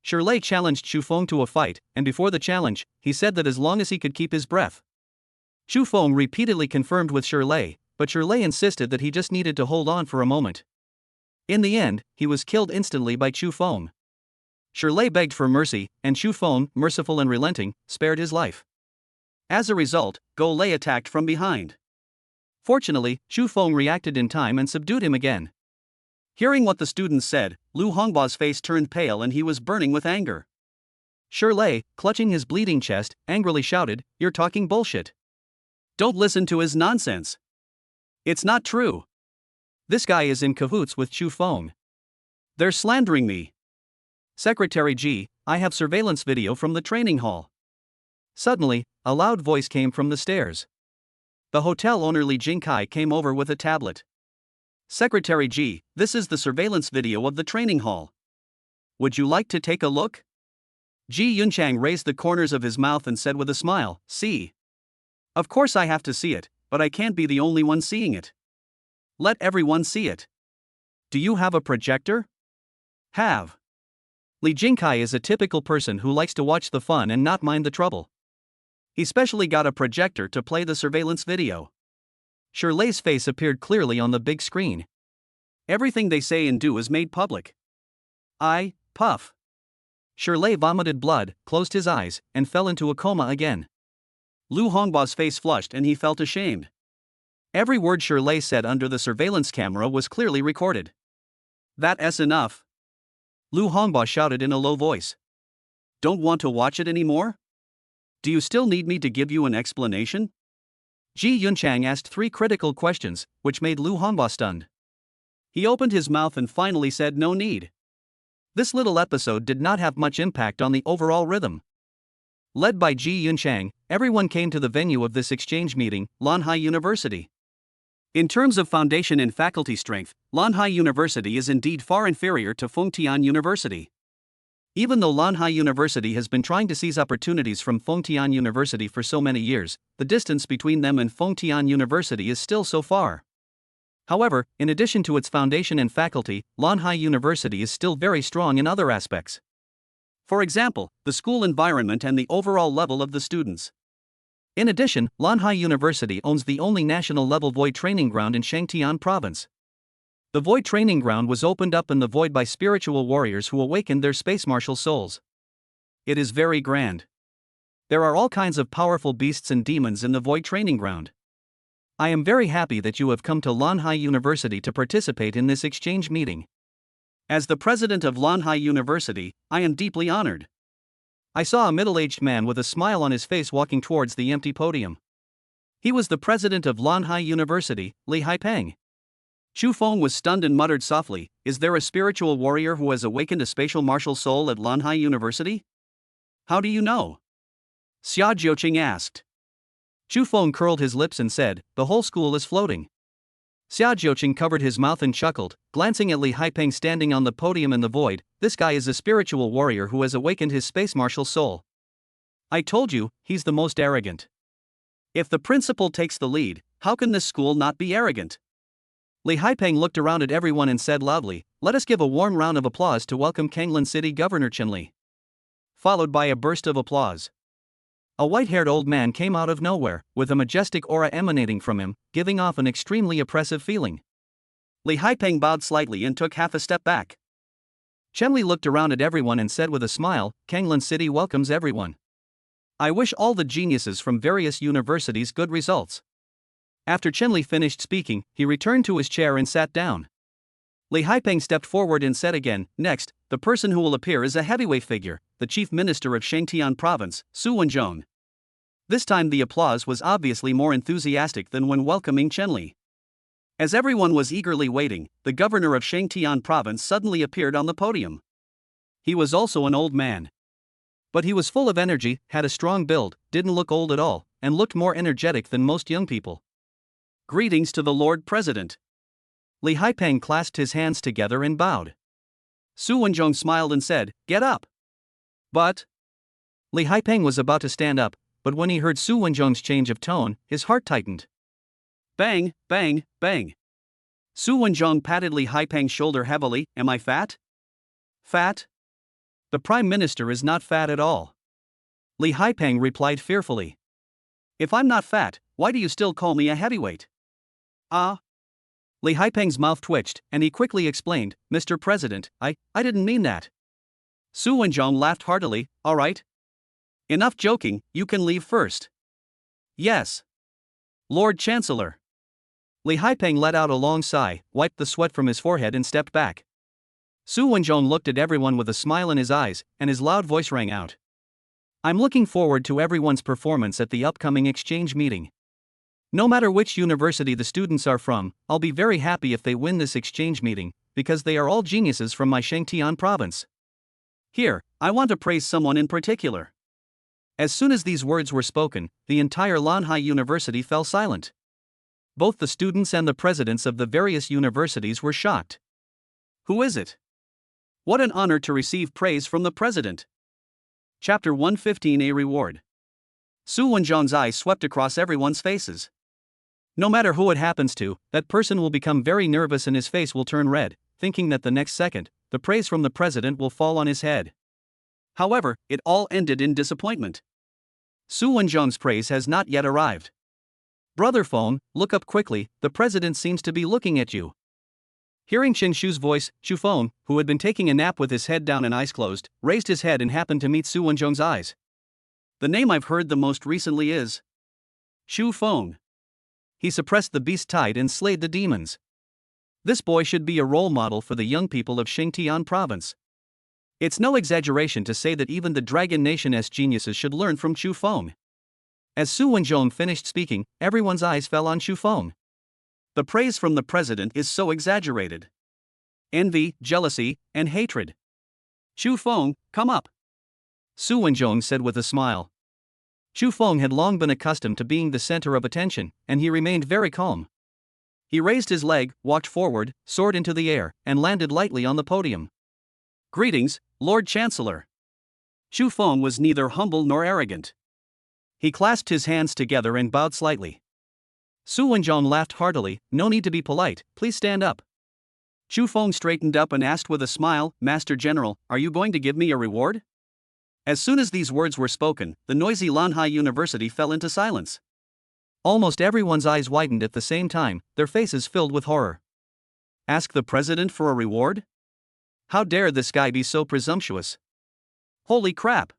Shirley challenged Chu Feng to a fight, and before the challenge, he said that as long as he could keep his breath. Chu Feng repeatedly confirmed with Shirley, but Shirley insisted that he just needed to hold on for a moment. In the end, he was killed instantly by Chu Feng. Shirley begged for mercy, and Chu Feng, merciful and relenting, spared his life. As a result, Go Lei attacked from behind. Fortunately, Chu Feng reacted in time and subdued him again. Hearing what the students said, Lu Hongbao's face turned pale and he was burning with anger. Shirley, clutching his bleeding chest, angrily shouted, You're talking bullshit. Don't listen to his nonsense. It's not true. This guy is in cahoots with Chu Feng. They're slandering me. Secretary Ji, I have surveillance video from the training hall. Suddenly, a loud voice came from the stairs. The hotel owner Li Jingkai came over with a tablet. Secretary Ji, this is the surveillance video of the training hall. Would you like to take a look? Ji Yunchang raised the corners of his mouth and said with a smile, See. Of course I have to see it, but I can't be the only one seeing it. Let everyone see it. Do you have a projector? Have. Li Jingkai is a typical person who likes to watch the fun and not mind the trouble. He specially got a projector to play the surveillance video. Shirley's face appeared clearly on the big screen. Everything they say and do is made public. Puff. Shirley vomited blood, closed his eyes, and fell into a coma again. Lu Hongbao's face flushed and he felt ashamed. Every word Shirley said under the surveillance camera was clearly recorded. That's enough. Lu Hongbao shouted in a low voice. Don't want to watch it anymore? Do you still need me to give you an explanation? Ji Yunchang asked 3 critical questions, which made Lu Hongbao stunned. He opened his mouth and finally said no need. This little episode did not have much impact on the overall rhythm. Led by Ji Yunchang, everyone came to the venue of this exchange meeting, Lanhai University. In terms of foundation and faculty strength, Lanhai University is indeed far inferior to Fengtian University. Even though Lanhai University has been trying to seize opportunities from Fengtian University for so many years, the distance between them and Fengtian University is still so far. However, in addition to its foundation and faculty, Lanhai University is still very strong in other aspects. For example, the school environment and the overall level of the students. In addition, Lanhai University owns the only national-level Void training ground in Shangtian Province. The Void training ground was opened up in the Void by spiritual warriors who awakened their space martial souls. It is very grand. There are all kinds of powerful beasts and demons in the Void training ground. I am very happy that you have come to Lanhai University to participate in this exchange meeting. As the president of Lanhai University, I am deeply honored. I saw a middle-aged man with a smile on his face walking towards the empty podium. He was the president of Lanhai University, Li Haipeng. Chu Feng was stunned and muttered softly, Is there a spiritual warrior who has awakened a spatial martial soul at Lanhai University? How do you know? Xia Jiuqing asked. Chu Feng curled his lips and said, The whole school is floating. Xia Jiuqing covered his mouth and chuckled, glancing at Li Haipeng standing on the podium in the void. This guy is a spiritual warrior who has awakened his space martial soul. I told you, he's the most arrogant. If the principal takes the lead, how can this school not be arrogant? Li Haipeng looked around at everyone and said loudly, Let us give a warm round of applause to welcome Kanglin City Governor Qinli. Followed by a burst of applause. A white-haired old man came out of nowhere, with a majestic aura emanating from him, giving off an extremely oppressive feeling. Li Haipeng bowed slightly and took half a step back. Qinli looked around at everyone and said with a smile, Kanglin City welcomes everyone. I wish all the geniuses from various universities good results. After Qinli finished speaking, he returned to his chair and sat down. Li Haipeng stepped forward and said again, Next, the person who will appear is a heavyweight figure, the chief minister of Shangtian Province, Su Wenzhong. This time the applause was obviously more enthusiastic than when welcoming Qinli. As everyone was eagerly waiting, the governor of Shangtian province suddenly appeared on the podium. He was also an old man. But he was full of energy, had a strong build, didn't look old at all, and looked more energetic than most young people. Greetings to the Lord President. Li Haipeng clasped his hands together and bowed. Su Wenjong smiled and said, "Get up." But Li Haipeng was about to stand up, but when he heard Su Wenjong's change of tone, his heart tightened. Bang, bang, bang. Su Wenjong patted Li Haipeng's shoulder heavily. "Am I fat?" "Fat? The Prime Minister is not fat at all." Li Haipeng replied fearfully. "If I'm not fat, why do you still call me a heavyweight?" Li Haipeng's mouth twitched, and he quickly explained, "Mr. President, I didn't mean that." Su Wenjong laughed heartily. "All right. Enough joking, you can leave first." "Yes, Lord Chancellor." Li Haipeng let out a long sigh, wiped the sweat from his forehead and stepped back. Su Wenjong looked at everyone with a smile in his eyes, and his loud voice rang out. "I'm looking forward to everyone's performance at the upcoming exchange meeting. No matter which university the students are from, I'll be very happy if they win this exchange meeting, because they are all geniuses from my Shangtian province. Here, I want to praise someone in particular." As soon as these words were spoken, the entire Lanhai University fell silent. Both the students and the presidents of the various universities were shocked. Who is it? What an honor to receive praise from the president. Chapter 115, A Reward. Su Wenjong's eyes swept across everyone's faces. No matter who it happens to, that person will become very nervous and his face will turn red, thinking that the next second, the praise from the president will fall on his head. However, it all ended in disappointment. Su Wenjong's praise has not yet arrived. "Brother Phone, look up quickly, the president seems to be looking at you." Hearing Chen Shu's voice, Shu Feng, who had been taking a nap with his head down and eyes closed, raised his head and happened to meet Su Wenjong's eyes. "The name I've heard the most recently is Shu Feng." He suppressed the beast tide and slayed the demons. This boy should be a role model for the young people of Shangtian province. It's no exaggeration to say that even the Dragon Nation's geniuses should learn from Shu Feng. As Su Wenjong finished speaking, everyone's eyes fell on Shu Feng. The praise from the president is so exaggerated. Envy, jealousy, and hatred. Shu Feng, come up. Su Wenjong said with a smile. Shu Feng had long been accustomed to being the center of attention, and he remained very calm. He raised his leg, walked forward, soared into the air, and landed lightly on the podium. "Greetings, Lord Chancellor." Shu Feng was neither humble nor arrogant. He clasped his hands together and bowed slightly. Su Wenjong laughed heartily. "No need to be polite, please stand up." Shu Feng straightened up and asked with a smile, "Master General, are you going to give me a reward?" As soon as these words were spoken, the noisy Lanhai University fell into silence. Almost everyone's eyes widened at the same time, their faces filled with horror. Ask the president for a reward? How dare this guy be so presumptuous? Holy crap!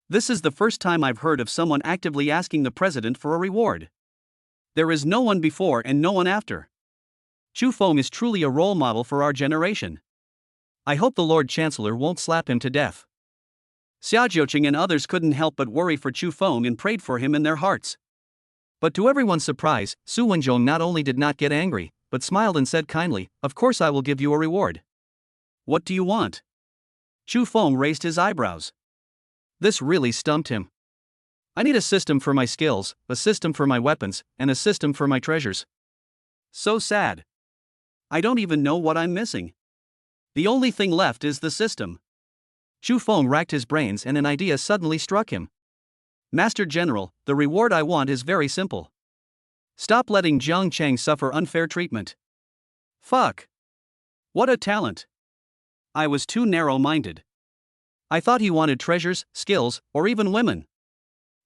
This is the first time I've heard of someone actively asking the president for a reward. There is no one before and no one after. Shu Feng is truly a role model for our generation. I hope the Lord Chancellor won't slap him to death. Xia Jiuqing and others couldn't help but worry for Shu Feng and prayed for him in their hearts. But to everyone's surprise, Su Wenjong not only did not get angry, but smiled and said kindly, "Of course I will give you a reward." "What do you want?" Shu Feng raised his eyebrows. This really stumped him. "I need a system for my skills, a system for my weapons, and a system for my treasures." So sad. I don't even know what I'm missing. The only thing left is the system. Shu Feng racked his brains and an idea suddenly struck him. "Master General, the reward I want is very simple. Stop letting Jiang Cheng suffer unfair treatment." Fuck. What a talent. I was too narrow-minded. I thought he wanted treasures, skills, or even women.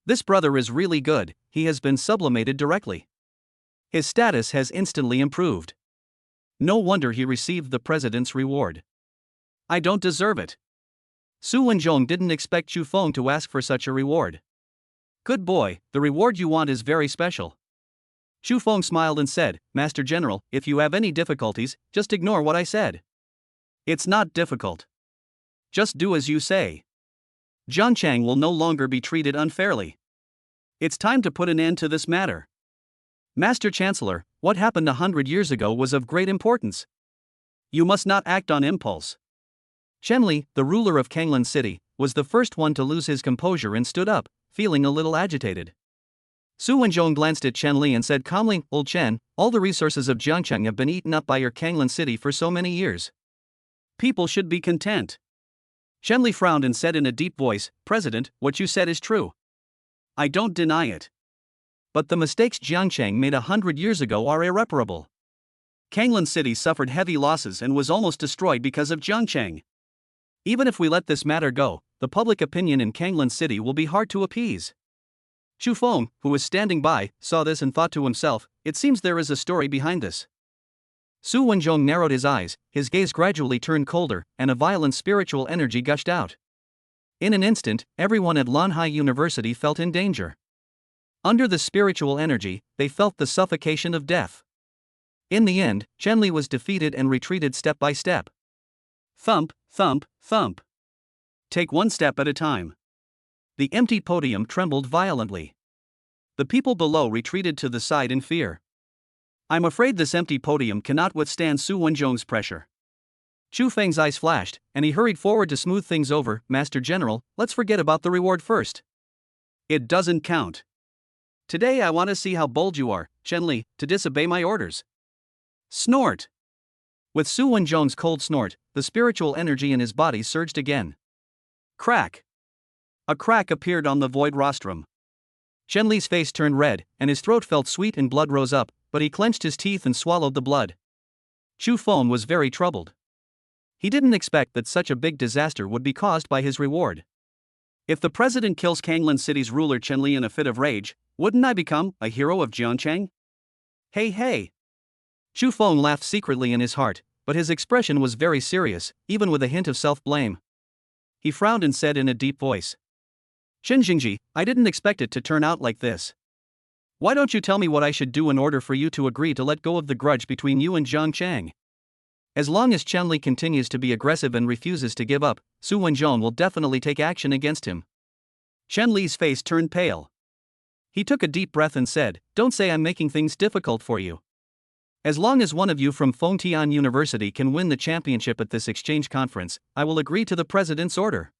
This brother is really good, he has been sublimated directly. His status has instantly improved. No wonder he received the president's reward. I don't deserve it. Su Wenjong didn't expect Shu Feng to ask for such a reward. Good boy, the reward you want is very special. Shu Feng smiled and said, "Master General, if you have any difficulties, just ignore what I said." It's not difficult. Just do as you say. Jiang Cheng will no longer be treated unfairly. It's time to put an end to this matter. Master Chancellor, What happened 100 years ago was of great importance. You must not act on impulse. Chen Li, the ruler of Kanglan City, was the first one to lose his composure and stood up, feeling a little agitated. Su Wenzhong glanced at Chen Li and said calmly, "Old Chen, all the resources of Jiangcheng have been eaten up by your Kanglan City for so many years. People should be content." Chen Li frowned and said in a deep voice, "President, what you said is true. I don't deny it. But the mistakes Jiangcheng made 100 years ago are irreparable. Kanglan City suffered heavy losses and was almost destroyed because of Jiangcheng. Even if we let this matter go, the public opinion in Kanglan City will be hard to appease." Chu Feng, who was standing by, saw this and thought to himself, "It seems there is a story behind this." Su Wenzhong narrowed his eyes, his gaze gradually turned colder, and a violent spiritual energy gushed out. In an instant, everyone at Lanhai University felt in danger. Under the spiritual energy, they felt the suffocation of death. In the end, Chen Li was defeated and retreated step by step. Thump, thump, thump. Take one step at a time. The empty podium trembled violently. The people below retreated to the side in fear. I'm afraid this empty podium cannot withstand Su Wenzhong's pressure. Chu Feng's eyes flashed, and he hurried forward to smooth things over. "Master General, let's forget about the reward first." "It doesn't count. Today I want to see how bold you are, Chen Li, to disobey my orders." Snort. With Su Wenzhong's cold snort, the spiritual energy in his body surged again. Crack. A crack appeared on the void rostrum. Chen Li's face turned red, and his throat felt sweet and blood rose up, but he clenched his teeth and swallowed the blood. Chu Feng was very troubled. He didn't expect that such a big disaster would be caused by his reward. If the president kills Kanglan City's ruler Chen Li in a fit of rage, wouldn't I become a hero of Jiangcheng? Hey hey. Chu Feng laughed secretly in his heart, but his expression was very serious, even with a hint of self-blame. He frowned and said in a deep voice, "Shen Jingji, I didn't expect it to turn out like this. Why don't you tell me what I should do in order for you to agree to let go of the grudge between you and Jiangcheng? As long as Chen Li continues to be aggressive and refuses to give up, Su Wenzhong will definitely take action against him." Chen Li's face turned pale. He took a deep breath and said, "Don't say I'm making things difficult for you. As long as one of you from Fengtian University can win the championship at this exchange conference, I will agree to the president's order."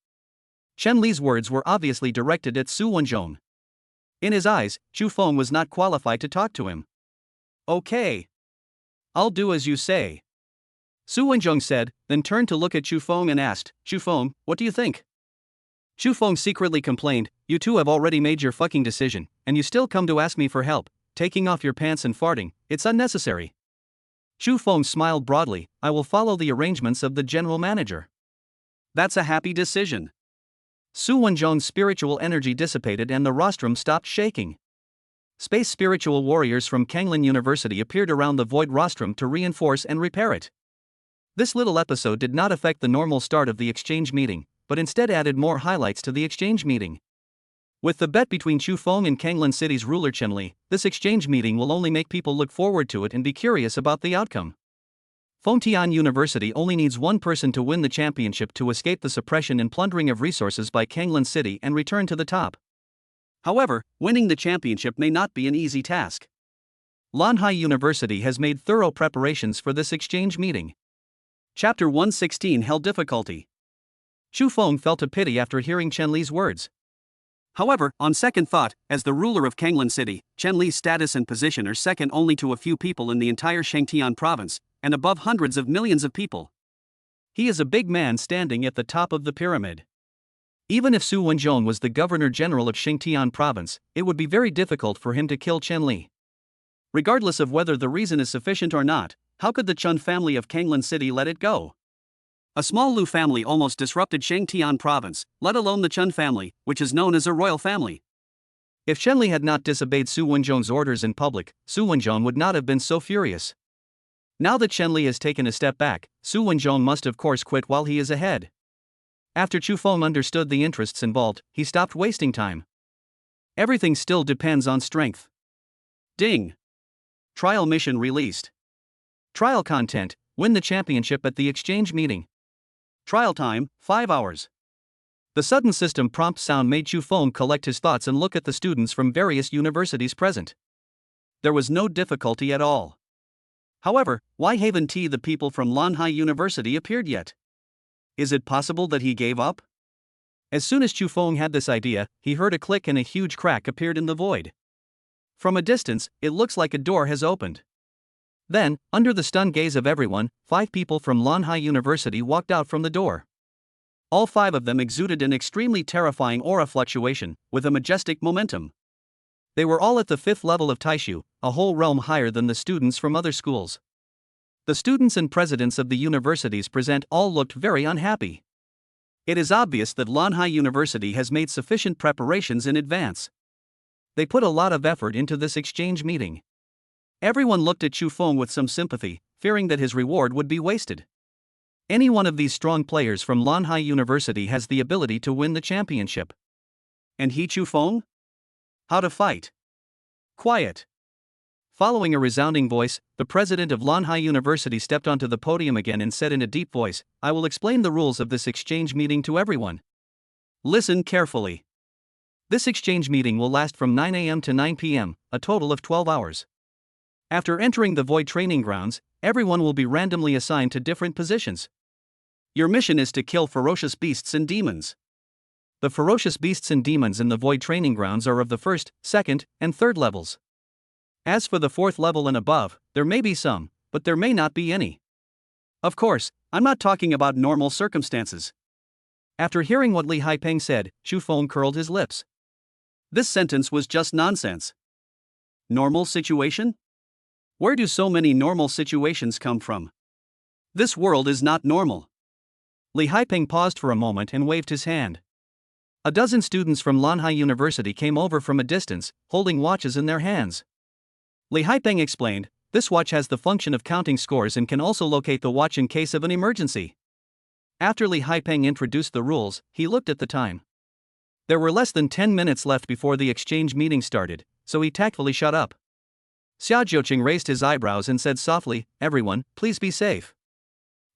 Chen Li's words were obviously directed at Su Wenzhong. In his eyes, Chu Feng was not qualified to talk to him. "Okay. I'll do as you say," Su Wenzhong said, then turned to look at Chu Feng and asked, "Chu Feng, what do you think?" Chu Feng secretly complained, "You two have already made your fucking decision, and you still come to ask me for help, taking off your pants and farting, it's unnecessary." Chu Feng smiled broadly, "I will follow the arrangements of the general manager." "That's a happy decision." Su Wenzhong's spiritual energy dissipated and the rostrum stopped shaking. Space spiritual warriors from Kanglan University appeared around the void rostrum to reinforce and repair it. This little episode did not affect the normal start of the exchange meeting, but instead added more highlights to the exchange meeting. With the bet between Chu Feng and Kanglan City's ruler Chen Li, this exchange meeting will only make people look forward to it and be curious about the outcome. Fengtian University only needs one person to win the championship to escape the suppression and plundering of resources by Kanglan City and return to the top. However, winning the championship may not be an easy task. Lanhai University has made thorough preparations for this exchange meeting. Chapter 116 held difficulty. Chu Feng felt a pity after hearing Chen Li's words. However, on second thought, as the ruler of Kanglan City, Chen Li's status and position are second only to a few people in the entire Shangtian province, and above hundreds of millions of people. He is a big man standing at the top of the pyramid. Even if Su Wenzhong was the governor-general of Shangtian province, it would be very difficult for him to kill Chen Li. Regardless of whether the reason is sufficient or not, how could the Chun family of Kanglan City let it go? A small Lu family almost disrupted Shangtian province, let alone the Chun family, which is known as a royal family. If Chen Li had not disobeyed Su Wenzhong's orders in public, Su Wenzhong would not have been so furious. Now that Chen Li has taken a step back, Su Wenzhong must of course quit while he is ahead. After Chu Feng understood the interests involved, he stopped wasting time. Everything still depends on strength. Ding. Trial mission released. Trial content: win the championship at the exchange meeting. Trial time, 5 hours. The sudden system prompt sound made Chu Feng collect his thoughts and look at the students from various universities present. There was no difficulty at all. However, why haven't the people from Lanhai University appeared yet? Is it possible that he gave up? As soon as Chu Feng had this idea, he heard a click and a huge crack appeared in the void. From a distance, it looks like a door has opened. Then, under the stunned gaze of everyone, 5 people from Lanhai University walked out from the door. All 5 of them exuded an extremely terrifying aura fluctuation, with a majestic momentum. They were all at the 5th level of Taishu, a whole realm higher than the students from other schools. The students and presidents of the universities present all looked very unhappy. It is obvious that Lanhai University has made sufficient preparations in advance. They put a lot of effort into this exchange meeting. Everyone looked at Chu Feng with some sympathy, fearing that his reward would be wasted. Any one of these strong players from Lanhai University has the ability to win the championship. And he, Chu Feng? How to fight? Quiet. Following a resounding voice, the president of Lanhai University stepped onto the podium again and said in a deep voice, "I will explain the rules of this exchange meeting to everyone. Listen carefully. This exchange meeting will last from 9 a.m. to 9 p.m., a total of 12 hours. After entering the Void training grounds, everyone will be randomly assigned to different positions. Your mission is to kill ferocious beasts and demons. The ferocious beasts and demons in the Void training grounds are of the 1st, 2nd, and 3rd levels. As for the 4th level and above, there may be some, but there may not be any. Of course, I'm not talking about normal circumstances." After hearing what Li Haipeng said, Chu Feng curled his lips. This sentence was just nonsense. Normal situation? Where do so many normal situations come from? This world is not normal. Li Haipeng paused for a moment and waved his hand. A dozen students from Lanhai University came over from a distance, holding watches in their hands. Li Haipeng explained, "This watch has the function of counting scores and can also locate the watch in case of an emergency." After Li Haipeng introduced the rules, he looked at the time. There were less than 10 minutes left before the exchange meeting started, so he tactfully shut up. Xia Jiuqing raised his eyebrows and said softly, "Everyone, please be safe.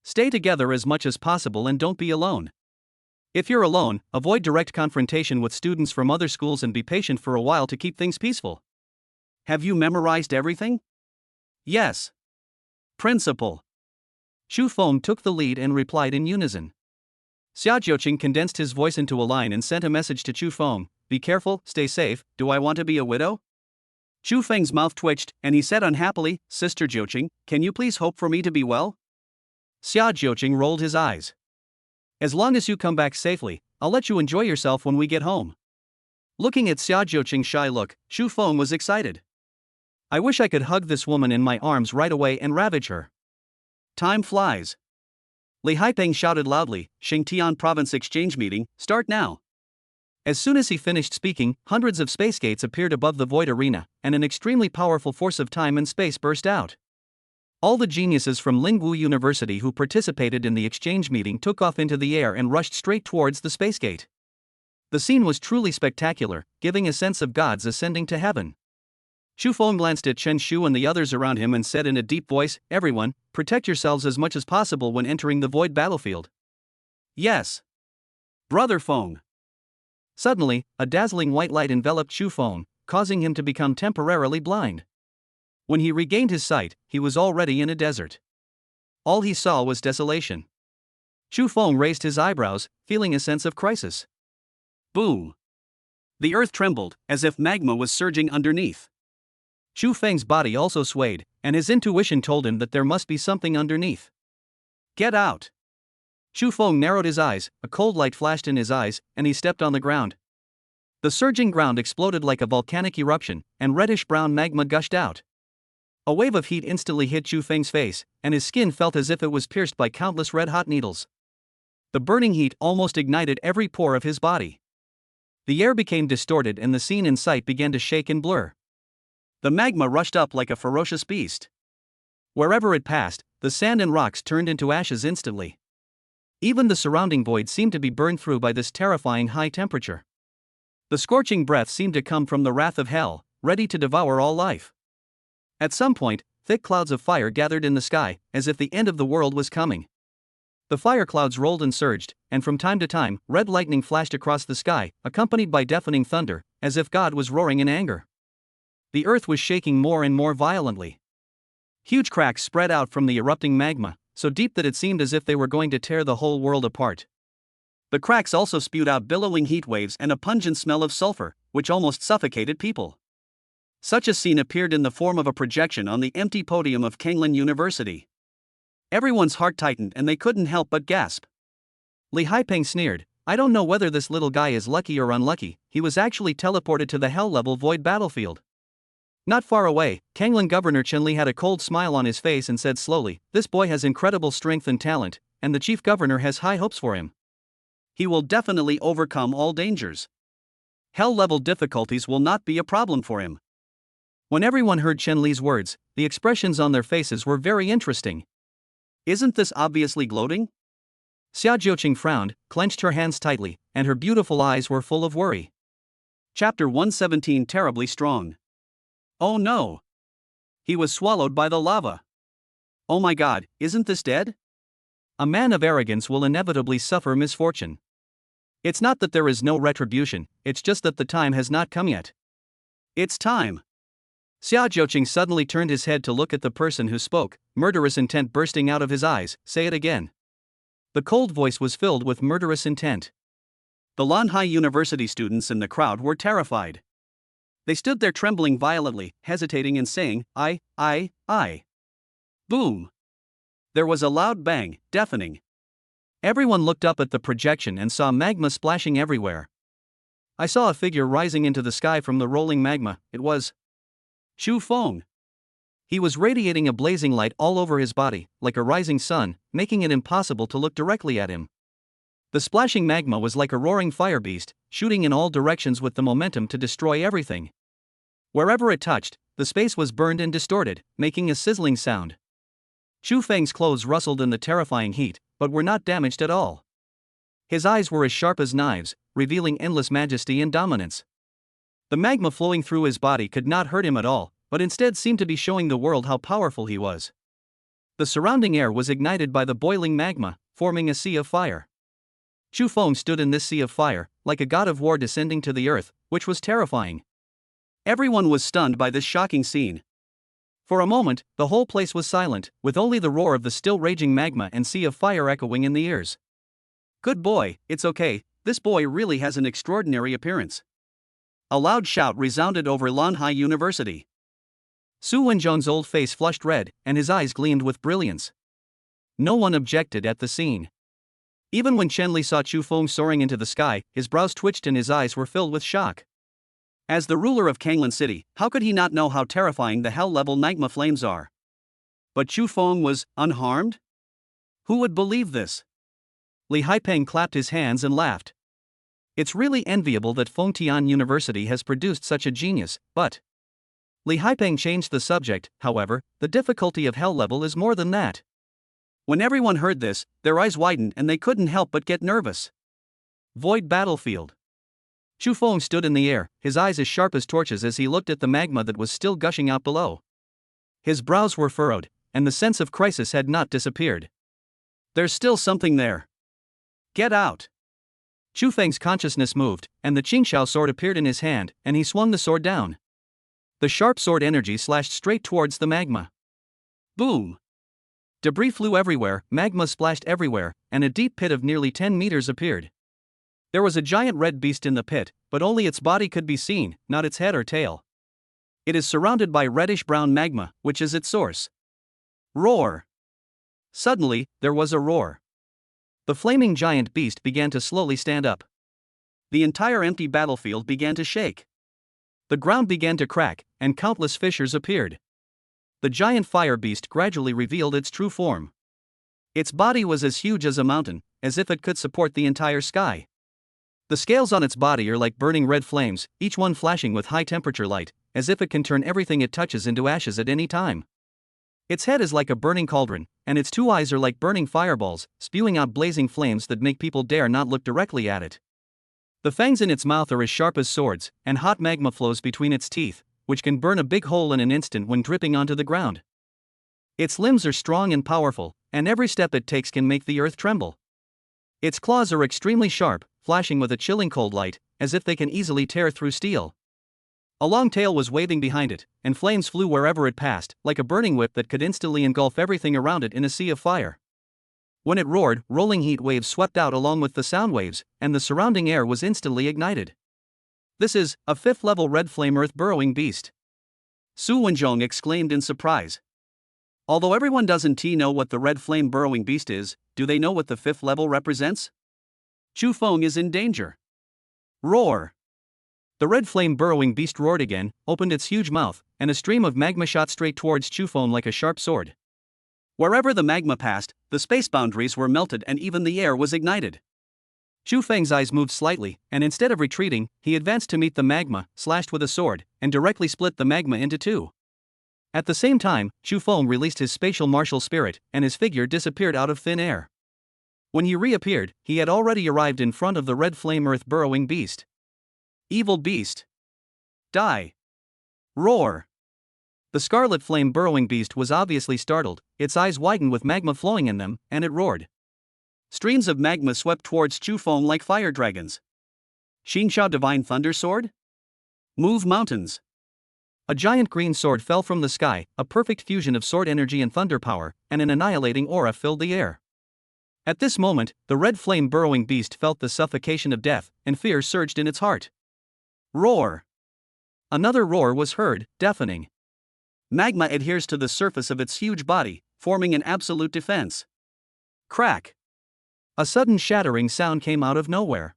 Stay together as much as possible and don't be alone. If you're alone, avoid direct confrontation with students from other schools and be patient for a while to keep things peaceful." Have you memorized everything? Yes. Principal. Chu Feng took the lead and replied in unison. Xia Jiuqing condensed his voice into a line and sent a message to Chu Feng, "Be careful, stay safe, do I want to be a widow?" Chu Feng's mouth twitched, and he said unhappily, "Sister Jiuqing, can you please hope for me to be well?" Xia Jiuqing rolled his eyes. "As long as you come back safely, I'll let you enjoy yourself when we get home." Looking at Xia Jiuqing's shy look, Chu Feng was excited. "I wish I could hug this woman in my arms right away and ravage her." Time flies. Li Haipeng shouted loudly, "Xingtian Province Exchange Meeting, start now." As soon as he finished speaking, hundreds of space gates appeared above the Void Arena, and an extremely powerful force of time and space burst out. All the geniuses from Lingwu University who participated in the exchange meeting took off into the air and rushed straight towards the space gate. The scene was truly spectacular, giving a sense of gods ascending to heaven. Chu Feng glanced at Chen Shu and the others around him and said in a deep voice, "Everyone, protect yourselves as much as possible when entering the Void battlefield." "Yes. Brother Feng." Suddenly, a dazzling white light enveloped Chu Feng, causing him to become temporarily blind. When he regained his sight, he was already in a desert. All he saw was desolation. Chu Feng raised his eyebrows, feeling a sense of crisis. Boom. The earth trembled, as if magma was surging underneath. Chu Feng's body also swayed, and his intuition told him that there must be something underneath. "Get out." Chu Feng narrowed his eyes, a cold light flashed in his eyes, and he stepped on the ground. The surging ground exploded like a volcanic eruption, and reddish-brown magma gushed out. A wave of heat instantly hit Chu Feng's face, and his skin felt as if it was pierced by countless red-hot needles. The burning heat almost ignited every pore of his body. The air became distorted and the scene in sight began to shake and blur. The magma rushed up like a ferocious beast. Wherever it passed, the sand and rocks turned into ashes instantly. Even the surrounding void seemed to be burned through by this terrifying high temperature. The scorching breath seemed to come from the wrath of hell, ready to devour all life. At some point, thick clouds of fire gathered in the sky, as if the end of the world was coming. The fire clouds rolled and surged, and from time to time, red lightning flashed across the sky, accompanied by deafening thunder, as if God was roaring in anger. the earth was shaking more and more violently. Huge cracks spread out from the erupting magma, so deep that it seemed as if they were going to tear the whole world apart. The cracks also spewed out billowing heat waves and a pungent smell of sulfur, which almost suffocated people. Such a scene appeared in the form of a projection on the empty podium of Kanglan University. Everyone's heart tightened and they couldn't help but gasp. Li Haipeng sneered, "I don't know whether this little guy is lucky or unlucky, he was actually teleported to the hell-level void battlefield." Not far away, Kanglan Governor Chenli had a cold smile on his face and said slowly, "This boy has incredible strength and talent, and the chief governor has high hopes for him. He will definitely overcome all dangers. Hell-level difficulties will not be a problem for him." When everyone heard Chenli's words, the expressions on their faces were very interesting. "Isn't this obviously gloating?" Xia Jiuqing frowned, clenched her hands tightly, and her beautiful eyes were full of worry. Chapter 117 Terribly Strong. Oh no! He was swallowed by the lava. Oh my god, isn't this dead? A man of arrogance will inevitably suffer misfortune. It's not that there is no retribution, it's just that the time has not come yet. It's time. Xia Jiuqing suddenly turned his head to look at the person who spoke, murderous intent bursting out of his eyes. "Say it again." The cold voice was filled with murderous intent. The Lanhai University students in the crowd were terrified. They stood there trembling violently, hesitating and saying, I. Boom. There was a loud bang, deafening. Everyone looked up at the projection and saw magma splashing everywhere. I saw a figure rising into the sky from the rolling magma. It was Xu Feng. He was radiating a blazing light all over his body, like a rising sun, making it impossible to look directly at him. The splashing magma was like a roaring fire beast, shooting in all directions with the momentum to destroy everything. Wherever it touched, the space was burned and distorted, making a sizzling sound. Xu Feng's clothes rustled in the terrifying heat, but were not damaged at all. His eyes were as sharp as knives, revealing endless majesty and dominance. The magma flowing through his body could not hurt him at all, but instead seemed to be showing the world how powerful he was. The surrounding air was ignited by the boiling magma, forming a sea of fire. Xu Feng stood in this sea of fire, like a god of war descending to the earth, which was terrifying. Everyone was stunned by this shocking scene. For a moment, the whole place was silent, with only the roar of the still raging magma and sea of fire echoing in the ears. "Good boy, it's okay, this boy really has an extraordinary appearance." A loud shout resounded over Lanhai University. Su Wenzhong's old face flushed red, and his eyes gleamed with brilliance. No one objected at the scene. Even when Chenli saw Xu Feng soaring into the sky, his brows twitched and his eyes were filled with shock. As the ruler of Kanglan City, how could he not know how terrifying the hell-level magma flames are? But Xu Feng was unharmed? Who would believe this? Li Haipeng clapped his hands and laughed. It's really enviable that Fengtian University has produced such a genius, but... Li Haipeng changed the subject. However, the difficulty of hell level is more than that. When everyone heard this, their eyes widened and they couldn't help but get nervous. Void battlefield. Xu Feng stood in the air, his eyes as sharp as torches as he looked at the magma that was still gushing out below. His brows were furrowed, and the sense of crisis had not disappeared. There's still something there. Get out. Xu Feng's consciousness moved, and the Qingxiao sword appeared in his hand, and he swung the sword down. The sharp sword energy slashed straight towards the magma. Boom! Debris flew everywhere, magma splashed everywhere, and a deep pit of nearly 10 meters appeared. There was a giant red beast in the pit, but only its body could be seen, not its head or tail. It is surrounded by reddish-brown magma, which is its source. Roar! Suddenly, there was a roar. The flaming giant beast began to slowly stand up. The entire empty battlefield began to shake. The ground began to crack, and countless fissures appeared. The giant fire beast gradually revealed its true form. Its body was as huge as a mountain, as if it could support the entire sky. The scales on its body are like burning red flames, each one flashing with high-temperature light, as if it can turn everything it touches into ashes at any time. Its head is like a burning cauldron, and its two eyes are like burning fireballs, spewing out blazing flames that make people dare not look directly at it. The fangs in its mouth are as sharp as swords, and hot magma flows between its teeth, which can burn a big hole in an instant when dripping onto the ground. Its limbs are strong and powerful, and every step it takes can make the earth tremble. Its claws are extremely sharp, flashing with a chilling cold light, as if they can easily tear through steel. A long tail was waving behind it, and flames flew wherever it passed, like a burning whip that could instantly engulf everything around it in a sea of fire. When it roared, rolling heat waves swept out along with the sound waves, and the surrounding air was instantly ignited. "This is a fifth-level red flame earth-burrowing beast," Su Wenjong exclaimed in surprise. Although everyone doesn't know what the red flame burrowing beast is, do they know what the fifth level represents? Chu Feng is in danger. Roar! The red flame burrowing beast roared again, opened its huge mouth, and a stream of magma shot straight towards Chu Feng like a sharp sword. Wherever the magma passed, the space boundaries were melted and even the air was ignited. Chu Feng's eyes moved slightly, and instead of retreating, he advanced to meet the magma, slashed with a sword, and directly split the magma into two. At the same time, Chu Feng released his spatial martial spirit, and his figure disappeared out of thin air. When he reappeared, he had already arrived in front of the red flame earth-burrowing beast. Evil beast! Die! Roar! The scarlet flame burrowing beast was obviously startled, its eyes widened with magma flowing in them, and it roared. Streams of magma swept towards Chu Feng like fire dragons. Xingxiao Divine Thunder Sword? Move mountains! A giant green sword fell from the sky, a perfect fusion of sword energy and thunder power, and an annihilating aura filled the air. At this moment, the red flame burrowing beast felt the suffocation of death, and fear surged in its heart. Roar! Another roar was heard, deafening. Magma adheres to the surface of its huge body, forming an absolute defense. Crack! A sudden shattering sound came out of nowhere.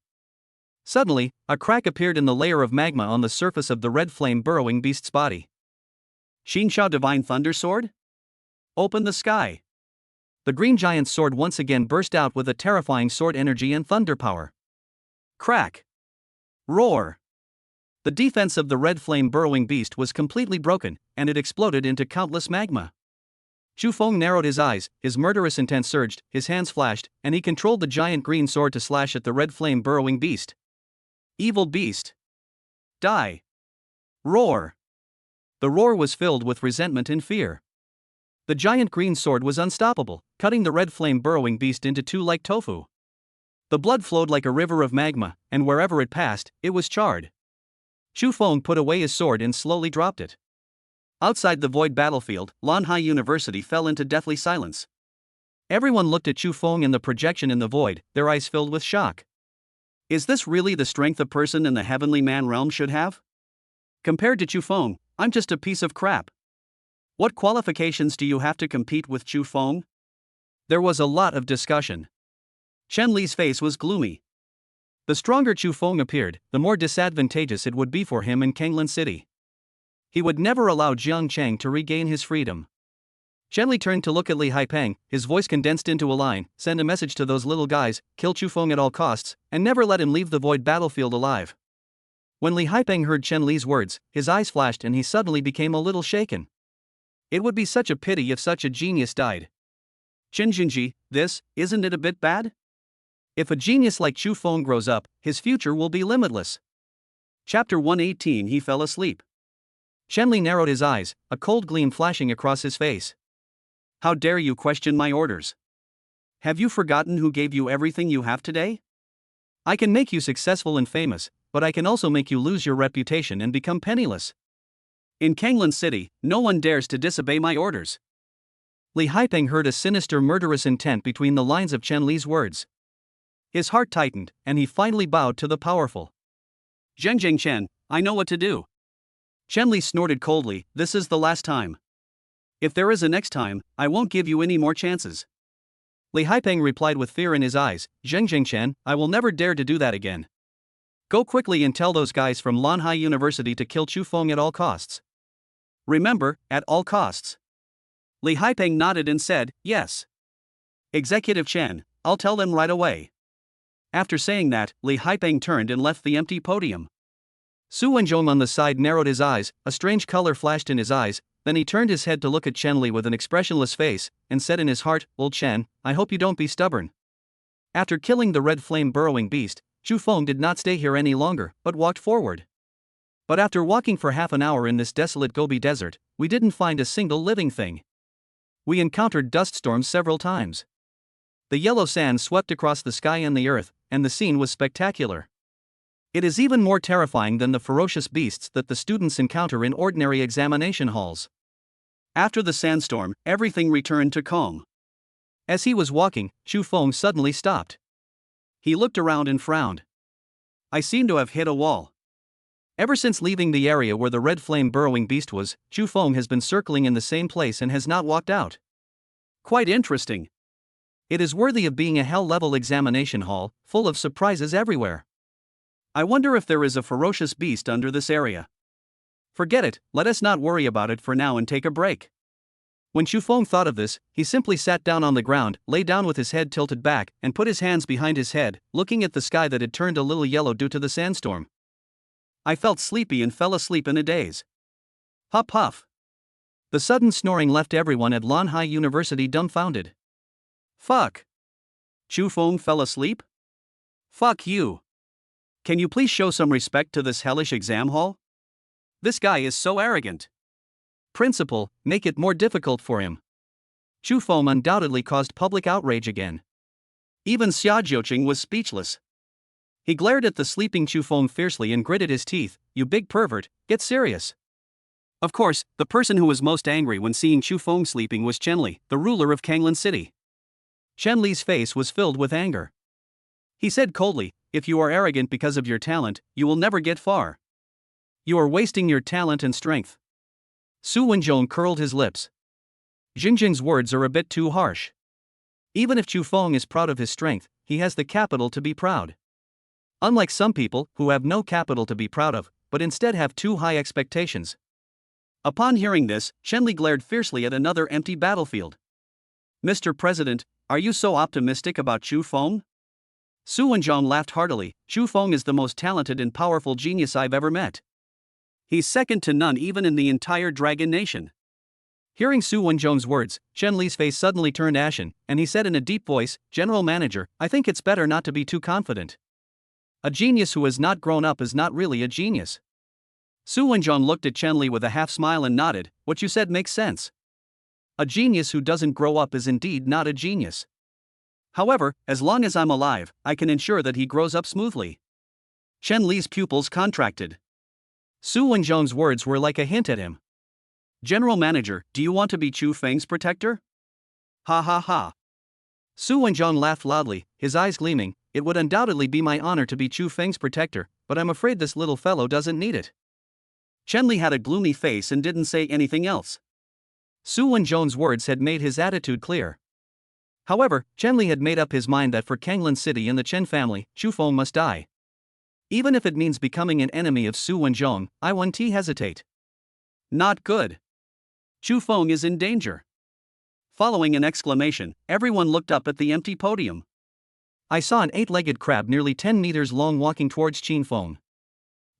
Suddenly, a crack appeared in the layer of magma on the surface of the red flame burrowing beast's body. Xingxiao Divine Thunder Sword? Open the sky! The green giant's sword once again burst out with a terrifying sword energy and thunder power. Crack! Roar! The defense of the red flame burrowing beast was completely broken, and it exploded into countless magma. Chu Feng narrowed his eyes, his murderous intent surged, his hands flashed, and he controlled the giant green sword to slash at the red flame burrowing beast. Evil beast! Die! Roar! The roar was filled with resentment and fear. The giant green sword was unstoppable, cutting the red flame burrowing beast into two like tofu. The blood flowed like a river of magma, and wherever it passed, it was charred. Chu Feng put away his sword and slowly dropped it. Outside the void battlefield, Lanhai University fell into deathly silence. Everyone looked at Chu Feng and the projection in the void, their eyes filled with shock. Is this really the strength a person in the heavenly man realm should have? Compared to Chu Feng, I'm just a piece of crap. What qualifications do you have to compete with Chu Feng? There was a lot of discussion. Chen Li's face was gloomy. The stronger Chu Feng appeared, the more disadvantageous it would be for him in Kanglan City. He would never allow Jiang Chang to regain his freedom. Chen Li turned to look at Li Haipeng, his voice condensed into a line: send a message to those little guys, kill Chu Feng at all costs, and never let him leave the void battlefield alive. When Li Haipeng heard Chen Li's words, his eyes flashed and he suddenly became a little shaken. It would be such a pity if such a genius died. Chen Jinji, isn't it a bit bad? If a genius like Chu Feng grows up, his future will be limitless. Chapter 118. He fell asleep. Chen Li narrowed his eyes, a cold gleam flashing across his face. How dare you question my orders? Have you forgotten who gave you everything you have today? I can make you successful and famous, but I can also make you lose your reputation and become penniless. In Kanglan City, no one dares to disobey my orders. Li Haipeng heard a sinister murderous intent between the lines of Chen Li's words. His heart tightened, and he finally bowed to the powerful. Zheng Chen, I know what to do. Chen Li snorted coldly, this is the last time. If there is a next time, I won't give you any more chances. Li Haipeng replied with fear in his eyes, Zheng Chen, I will never dare to do that again. Go quickly and tell those guys from Lanhai University to kill Chu Feng at all costs. Remember, at all costs. Li Haipeng nodded and said, yes. Executive Chen, I'll tell them right away. After saying that, Li Haipeng turned and left the empty podium. Su Wenjong on the side narrowed his eyes, a strange color flashed in his eyes, then he turned his head to look at Chen Li with an expressionless face, and said in his heart, Old Chen, I hope you don't be stubborn. After killing the red flame burrowing beast, Chu Feng did not stay here any longer, but walked forward. But after walking for half an hour in this desolate Gobi desert, we didn't find a single living thing. We encountered dust storms several times. The yellow sand swept across the sky and the earth, and the scene was spectacular. It is even more terrifying than the ferocious beasts that the students encounter in ordinary examination halls. After the sandstorm, everything returned to calm. As he was walking, Chu Feng suddenly stopped. He looked around and frowned. I seem to have hit a wall. Ever since leaving the area where the red flame burrowing beast was, Chu Feng has been circling in the same place and has not walked out. Quite interesting. It is worthy of being a hell-level examination hall, full of surprises everywhere. I wonder if there is a ferocious beast under this area. Forget it, let us not worry about it for now and take a break. When Chu Feng thought of this, he simply sat down on the ground, lay down with his head tilted back, and put his hands behind his head, looking at the sky that had turned a little yellow due to the sandstorm. I felt sleepy and fell asleep in a daze. Huff huff. The sudden snoring left everyone at Lanhai University dumbfounded. Fuck. Chu Feng fell asleep? Fuck you. Can you please show some respect to this hellish exam hall? This guy is so arrogant. Principal, make it more difficult for him. Chu Feng undoubtedly caused public outrage again. Even Xia Jiuqing was speechless. He glared at the sleeping Chu Feng fiercely and gritted his teeth. You big pervert, get serious. Of course, the person who was most angry when seeing Chu Feng sleeping was Chen Li, the ruler of Kanglan City. Chen Li's face was filled with anger. He said coldly, if you are arrogant because of your talent, you will never get far. You are wasting your talent and strength. Su Wenzhong curled his lips. Jingjing's words are a bit too harsh. Even if Chu Feng is proud of his strength, he has the capital to be proud. Unlike some people, who have no capital to be proud of, but instead have too high expectations. Upon hearing this, Chen Li glared fiercely at another empty battlefield. Mr. President, are you so optimistic about Chu Feng? Su Wenzhong laughed heartily. Chu Feng is the most talented and powerful genius I've ever met. He's second to none even in the entire Dragon Nation. Hearing Su Wenzhong's words, Chen Li's face suddenly turned ashen, and he said in a deep voice, General Manager, I think it's better not to be too confident. A genius who has not grown up is not really a genius. Su Wenzhong looked at Chen Li with a half smile and nodded. What you said makes sense. A genius who doesn't grow up is indeed not a genius. However, as long as I'm alive, I can ensure that he grows up smoothly. Chen Li's pupils contracted. Su Wenzhong's words were like a hint at him. General Manager, do you want to be Chu Feng's protector? Ha ha ha. Su Wenzhong laughed loudly, his eyes gleaming. It would undoubtedly be my honor to be Chu Feng's protector, but I'm afraid this little fellow doesn't need it. Chen Li had a gloomy face and didn't say anything else. Su Wenzhong's words had made his attitude clear. However, Chen Li had made up his mind that for Kanglan City and the Chen family, Chu Feng must die. Even if it means becoming an enemy of Su Wenzhong, I won't hesitate. Not good. Chu Feng is in danger. Following an exclamation, everyone looked up at the empty podium. I saw an 8-legged crab nearly 10 meters long walking towards Qin Feng.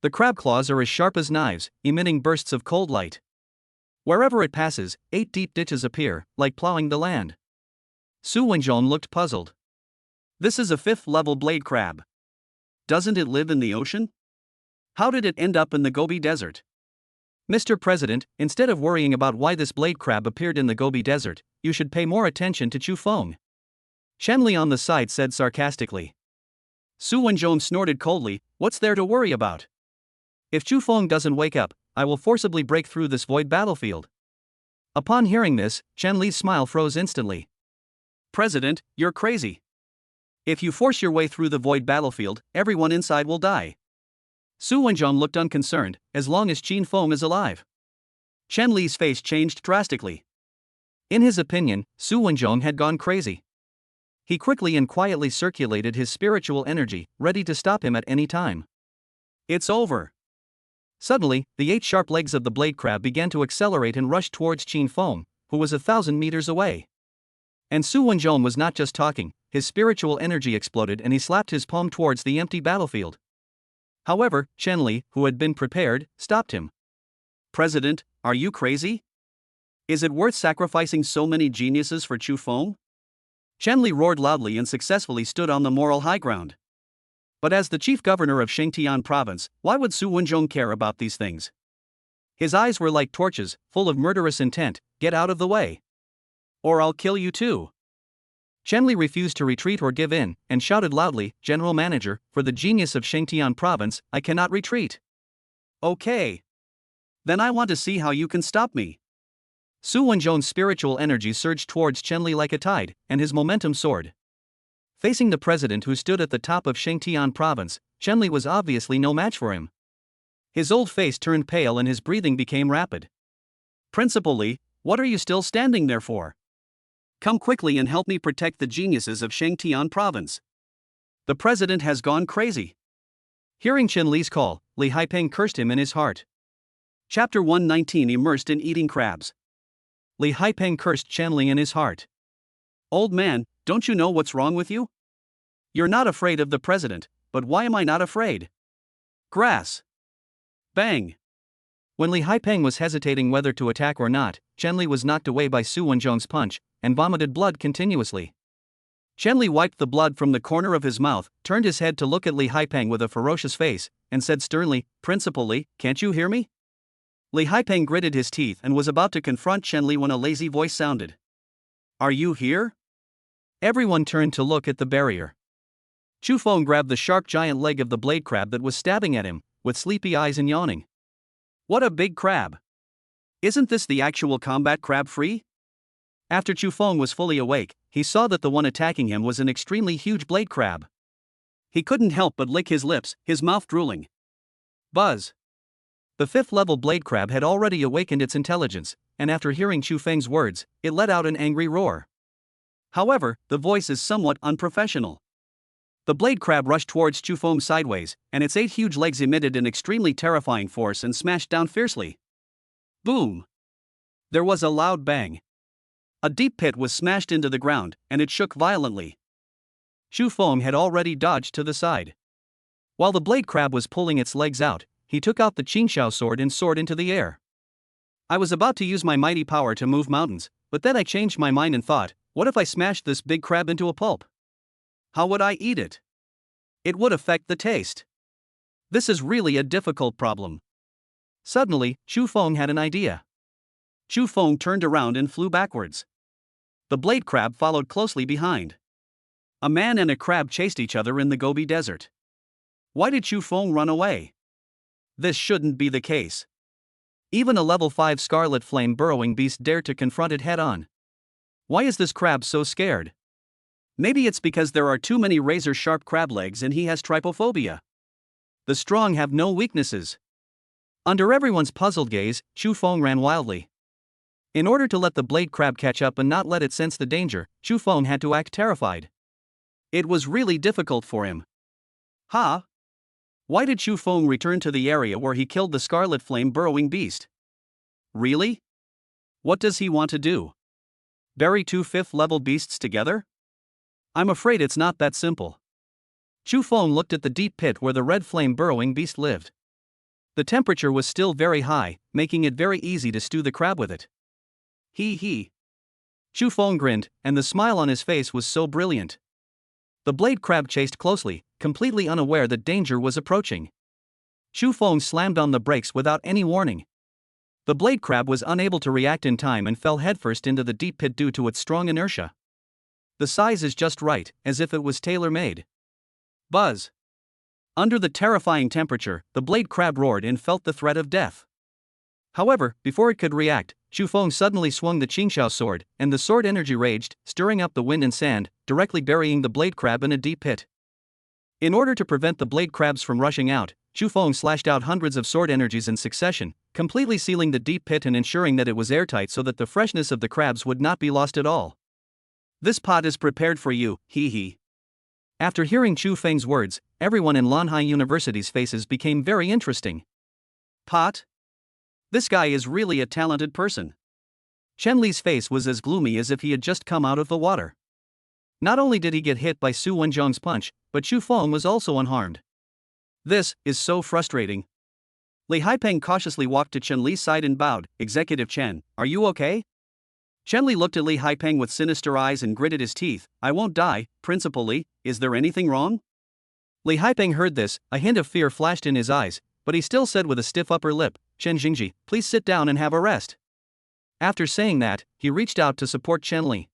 The crab claws are as sharp as knives, emitting bursts of cold light. Wherever it passes, 8 deep ditches appear, like plowing the land. Su Wenzhong looked puzzled. This is a 5th-level blade crab. Doesn't it live in the ocean? How did it end up in the Gobi Desert? Mr. President, instead of worrying about why this blade crab appeared in the Gobi Desert, you should pay more attention to Chu Feng. Chen Li on the side said sarcastically. Su Wenzhong snorted coldly, what's there to worry about? If Chu Feng doesn't wake up, I will forcibly break through this void battlefield. Upon hearing this, Chen Li's smile froze instantly. President, you're crazy. If you force your way through the void battlefield, everyone inside will die. Su Wenzhong looked unconcerned, as long as Qin Feng is alive. Chen Li's face changed drastically. In his opinion, Su Wenzhong had gone crazy. He quickly and quietly circulated his spiritual energy, ready to stop him at any time. It's over. Suddenly, the 8 sharp legs of the blade crab began to accelerate and rush towards Qin Feng, who was 1,000 meters away. And Su Wenzhong was not just talking, his spiritual energy exploded and he slapped his palm towards the empty battlefield. However, Chen Li, who had been prepared, stopped him. President, are you crazy? Is it worth sacrificing so many geniuses for Chu Feng? Chen Li roared loudly and successfully stood on the moral high ground. But as the chief governor of Shangtian province, why would Su Wenzhong care about these things? His eyes were like torches, full of murderous intent. Get out of the way. Or I'll kill you too. Chen Li refused to retreat or give in, and shouted loudly, "General Manager, for the genius of Shangtian Province, I cannot retreat." Okay. Then I want to see how you can stop me. Su Wenzhong's spiritual energy surged towards Chen Li like a tide, and his momentum soared. Facing the president who stood at the top of Shangtian Province, Chen Li was obviously no match for him. His old face turned pale and his breathing became rapid. Principal Li, what are you still standing there for? Come quickly and help me protect the geniuses of Shangtian Province. The president has gone crazy. Hearing Chen Li's call, Li Haipeng cursed him in his heart. Chapter 119 Immersed in Eating Crabs. Li Haipeng cursed Chen Li in his heart. Old man, don't you know what's wrong with you? You're not afraid of the president, but why am I not afraid? Grass. Bang. When Li Haipeng was hesitating whether to attack or not, Chen Li was knocked away by Su Wenzhong's punch, and vomited blood continuously. Chen Li wiped the blood from the corner of his mouth, turned his head to look at Li Haipeng with a ferocious face, and said sternly, "Principal Li, can't you hear me?" Li Haipeng gritted his teeth and was about to confront Chen Li when a lazy voice sounded. "Are you here?" Everyone turned to look at the barrier. Chu Feng grabbed the sharp giant leg of the blade crab that was stabbing at him, with sleepy eyes and yawning. What a big crab! Isn't this the actual combat crab free? After Chu Feng was fully awake, he saw that the one attacking him was an extremely huge blade crab. He couldn't help but lick his lips, his mouth drooling. Buzz! The fifth-level blade crab had already awakened its intelligence, and after hearing Chu Feng's words, it let out an angry roar. However, the voice is somewhat unprofessional. The blade crab rushed towards Chu Feng sideways, and its 8 huge legs emitted an extremely terrifying force and smashed down fiercely. Boom! There was a loud bang. A deep pit was smashed into the ground, and it shook violently. Chu Feng had already dodged to the side. While the blade crab was pulling its legs out, he took out the Qingxiao sword and soared into the air. I was about to use my mighty power to move mountains, but then I changed my mind and thought, what if I smashed this big crab into a pulp? How would I eat it? It would affect the taste. This is really a difficult problem. Suddenly, Chu Feng had an idea. Chu Feng turned around and flew backwards. The blade crab followed closely behind. A man and a crab chased each other in the Gobi Desert. Why did Chu Feng run away? This shouldn't be the case. Even a level 5 scarlet flame burrowing beast dared to confront it head-on. Why is this crab so scared? Maybe it's because there are too many razor-sharp crab legs and he has trypophobia. The strong have no weaknesses. Under everyone's puzzled gaze, Chu Feng ran wildly. In order to let the blade crab catch up and not let it sense the danger, Chu Feng had to act terrified. It was really difficult for him. Ha! Why did Chu Feng return to the area where he killed the scarlet flame burrowing beast? Really? What does he want to do? Bury 2 5th-level beasts together? I'm afraid it's not that simple. Chu Feng looked at the deep pit where the red flame burrowing beast lived. The temperature was still very high, making it very easy to stew the crab with it. He. Chu Feng grinned, and the smile on his face was so brilliant. The blade crab chased closely, completely unaware that danger was approaching. Chu Feng slammed on the brakes without any warning. The blade crab was unable to react in time and fell headfirst into the deep pit due to its strong inertia. The size is just right, as if it was tailor-made. Buzz! Under the terrifying temperature, the blade crab roared and felt the threat of death. However, before it could react, Chu Feng suddenly swung the Qingxiao sword, and the sword energy raged, stirring up the wind and sand, directly burying the blade crab in a deep pit. In order to prevent the blade crabs from rushing out, Chu Feng slashed out hundreds of sword energies in succession, completely sealing the deep pit and ensuring that it was airtight so that the freshness of the crabs would not be lost at all. This pot is prepared for you, he. After hearing Chu Feng's words, everyone in Lanhai University's faces became very interesting. Pot? This guy is really a talented person. Chen Li's face was as gloomy as if he had just come out of the water. Not only did he get hit by Su Wenzhong's punch, but Chu Feng was also unharmed. This is so frustrating. Li Haipeng cautiously walked to Chen Li's side and bowed. Executive Chen, are you okay? Chen Li looked at Li Haipeng with sinister eyes and gritted his teeth. I won't die, Principal Li, is there anything wrong? Li Haipeng heard this, a hint of fear flashed in his eyes, but he still said with a stiff upper lip, Chen Jingji, please sit down and have a rest. After saying that, he reached out to support Chen Li.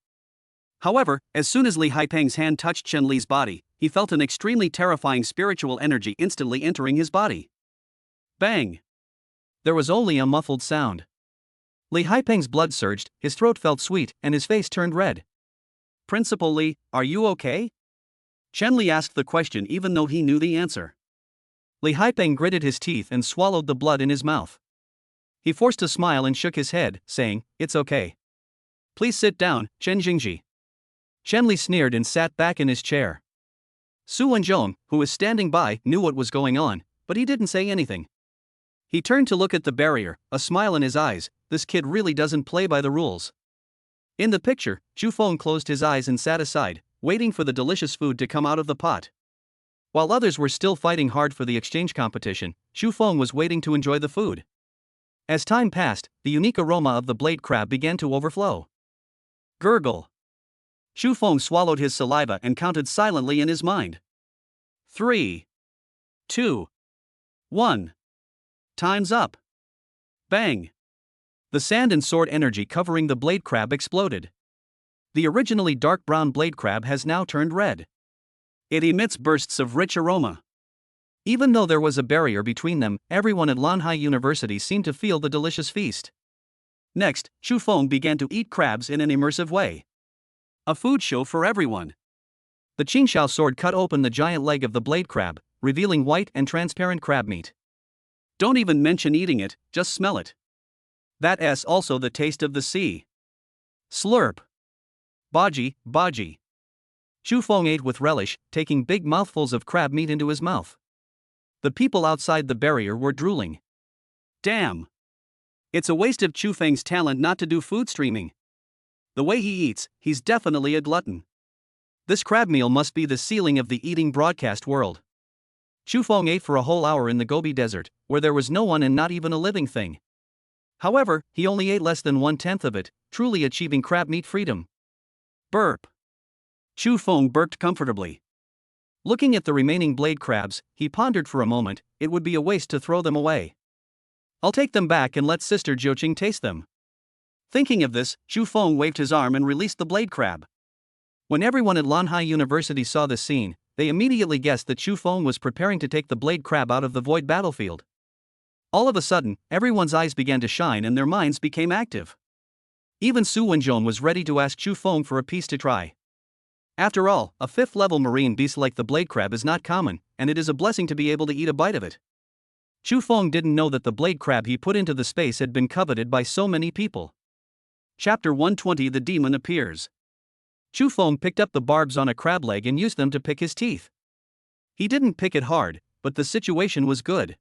However, as soon as Li Haipeng's hand touched Chen Li's body, he felt an extremely terrifying spiritual energy instantly entering his body. Bang! There was only a muffled sound. Li Haipeng's blood surged, his throat felt sweet, and his face turned red. Principal Li, are you okay? Chen Li asked the question even though he knew the answer. Li Haipeng gritted his teeth and swallowed the blood in his mouth. He forced a smile and shook his head, saying, "It's okay. Please sit down, Chen Jingji." Chen Li sneered and sat back in his chair. Su Wenzhong, who was standing by, knew what was going on, but he didn't say anything. He turned to look at the barrier, a smile in his eyes. This kid really doesn't play by the rules. In the picture, Chu Feng closed his eyes and sat aside, waiting for the delicious food to come out of the pot. While others were still fighting hard for the exchange competition, Chu Feng was waiting to enjoy the food. As time passed, the unique aroma of the blade crab began to overflow. Gurgle. Chu Feng swallowed his saliva and counted silently in his mind. 3, 2, 1. Time's up. Bang. The sand and sword energy covering the blade crab exploded. The originally dark brown blade crab has now turned red. It emits bursts of rich aroma. Even though there was a barrier between them, everyone at Lanhai University seemed to feel the delicious feast. Next, Chu Feng began to eat crabs in an immersive way. A food show for everyone. The Qingxiao sword cut open the giant leg of the blade crab, revealing white and transparent crab meat. Don't even mention eating it, just smell it. That's also the taste of the sea. Slurp. Baji, baji. Chu Feng ate with relish, taking big mouthfuls of crab meat into his mouth. The people outside the barrier were drooling. Damn. It's a waste of Chu Feng's talent not to do food streaming. The way he eats, he's definitely a glutton. This crab meal must be the ceiling of the eating broadcast world. Chu Feng ate for a whole hour in the Gobi Desert, where there was no one and not even a living thing. However, he only ate less than 1/10 of it, truly achieving crab meat freedom. Burp. Chu Feng burped comfortably. Looking at the remaining blade crabs, he pondered for a moment. It would be a waste to throw them away. I'll take them back and let Sister Jiuqing taste them. Thinking of this, Chu Feng waved his arm and released the blade crab. When everyone at Lanhai University saw this scene, they immediately guessed that Chu Feng was preparing to take the blade crab out of the void battlefield. All of a sudden, everyone's eyes began to shine and their minds became active. Even Su Wenzhong was ready to ask Chu Feng for a piece to try. After all, a 5th-level marine beast like the blade crab is not common, and it is a blessing to be able to eat a bite of it. Chu Feng didn't know that the blade crab he put into the space had been coveted by so many people. Chapter 120 The Demon Appears. Chu Feng picked up the barbs on a crab leg and used them to pick his teeth. He didn't pick it hard, but the situation was good.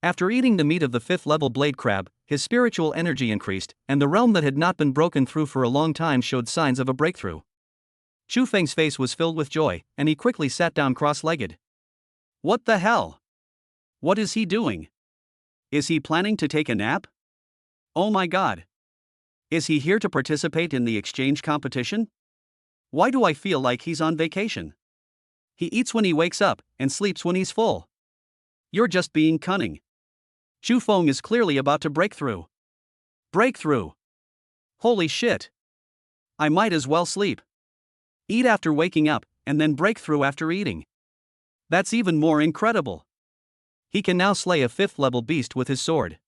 After eating the meat of the 5th-level blade crab, his spiritual energy increased, and the realm that had not been broken through for a long time showed signs of a breakthrough. Chu Feng's face was filled with joy, and he quickly sat down cross-legged. What the hell? What is he doing? Is he planning to take a nap? Oh my god. Is he here to participate in the exchange competition? Why do I feel like he's on vacation? He eats when he wakes up, and sleeps when he's full. You're just being cunning. Chu Feng is clearly about to break through. Breakthrough. Holy shit. I might as well sleep. Eat after waking up, and then break through after eating. That's even more incredible. He can now slay a 5th-level beast with his sword.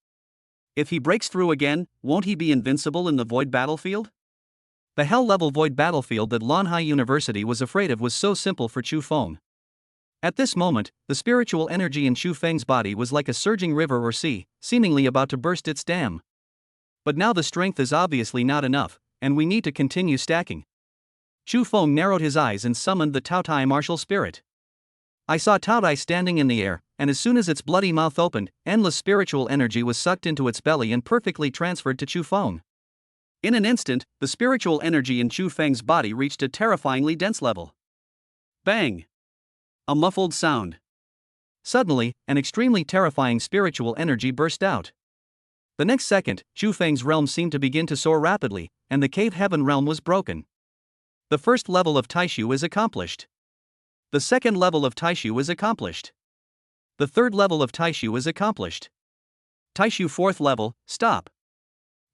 If he breaks through again, won't he be invincible in the void battlefield? The hell-level void battlefield that Lanhai University was afraid of was so simple for Chu Feng. At this moment, the spiritual energy in Chu Feng's body was like a surging river or sea, seemingly about to burst its dam. But now the strength is obviously not enough, and we need to continue stacking. Chu Feng narrowed his eyes and summoned the Taotai martial spirit. I saw Taotai standing in the air, and as soon as its bloody mouth opened, endless spiritual energy was sucked into its belly and perfectly transferred to Chu Feng. In an instant, the spiritual energy in Chu Feng's body reached a terrifyingly dense level. Bang! A muffled sound. Suddenly, an extremely terrifying spiritual energy burst out. The next second, Chu Feng's realm seemed to begin to soar rapidly, and the cave heaven realm was broken. The first level of Taishu is accomplished. The second level of Taishu is accomplished. The third level of Taishu is accomplished. Taishu 4th level, stop.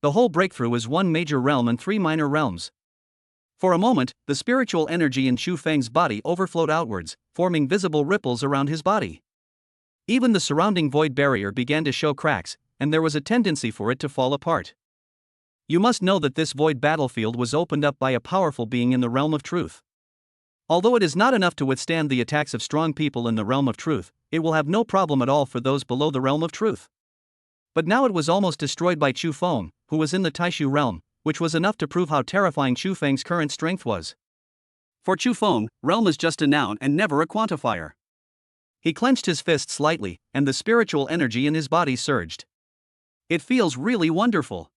The whole breakthrough is one major realm and 3 minor realms. For a moment, the spiritual energy in Chu Feng's body overflowed outwards, forming visible ripples around his body. Even the surrounding void barrier began to show cracks, and there was a tendency for it to fall apart. You must know that this void battlefield was opened up by a powerful being in the realm of truth. Although it is not enough to withstand the attacks of strong people in the realm of truth, it will have no problem at all for those below the realm of truth. But now it was almost destroyed by Chu Feng, who was in the Taishu realm, which was enough to prove how terrifying Chu Feng's current strength was. For Chu Feng, realm is just a noun and never a quantifier. He clenched his fist slightly, and the spiritual energy in his body surged. It feels really wonderful.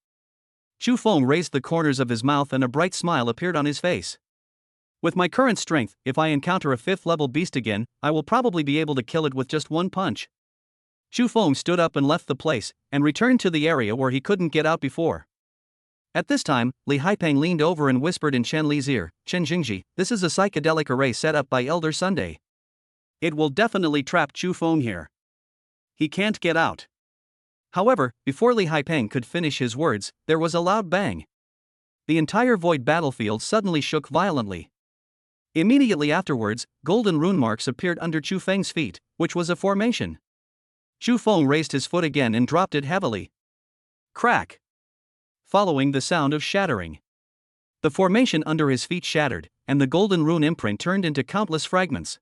Chu Feng raised the corners of his mouth and a bright smile appeared on his face. With my current strength, if I encounter a 5th-level beast again, I will probably be able to kill it with just one punch. Chu Feng stood up and left the place, and returned to the area where he couldn't get out before. At this time, Li Haipeng leaned over and whispered in Chen Li's ear, "Chen Jingji, this is a psychedelic array set up by Elder Sunday. It will definitely trap Chu Feng here. He can't get out." However, before Li Haipeng could finish his words, there was a loud bang. The entire void battlefield suddenly shook violently. Immediately afterwards, golden rune marks appeared under Chu Feng's feet, which was a formation. Chu Feng raised his foot again and dropped it heavily. Crack! Following the sound of shattering. The formation under his feet shattered, and the golden rune imprint turned into countless fragments.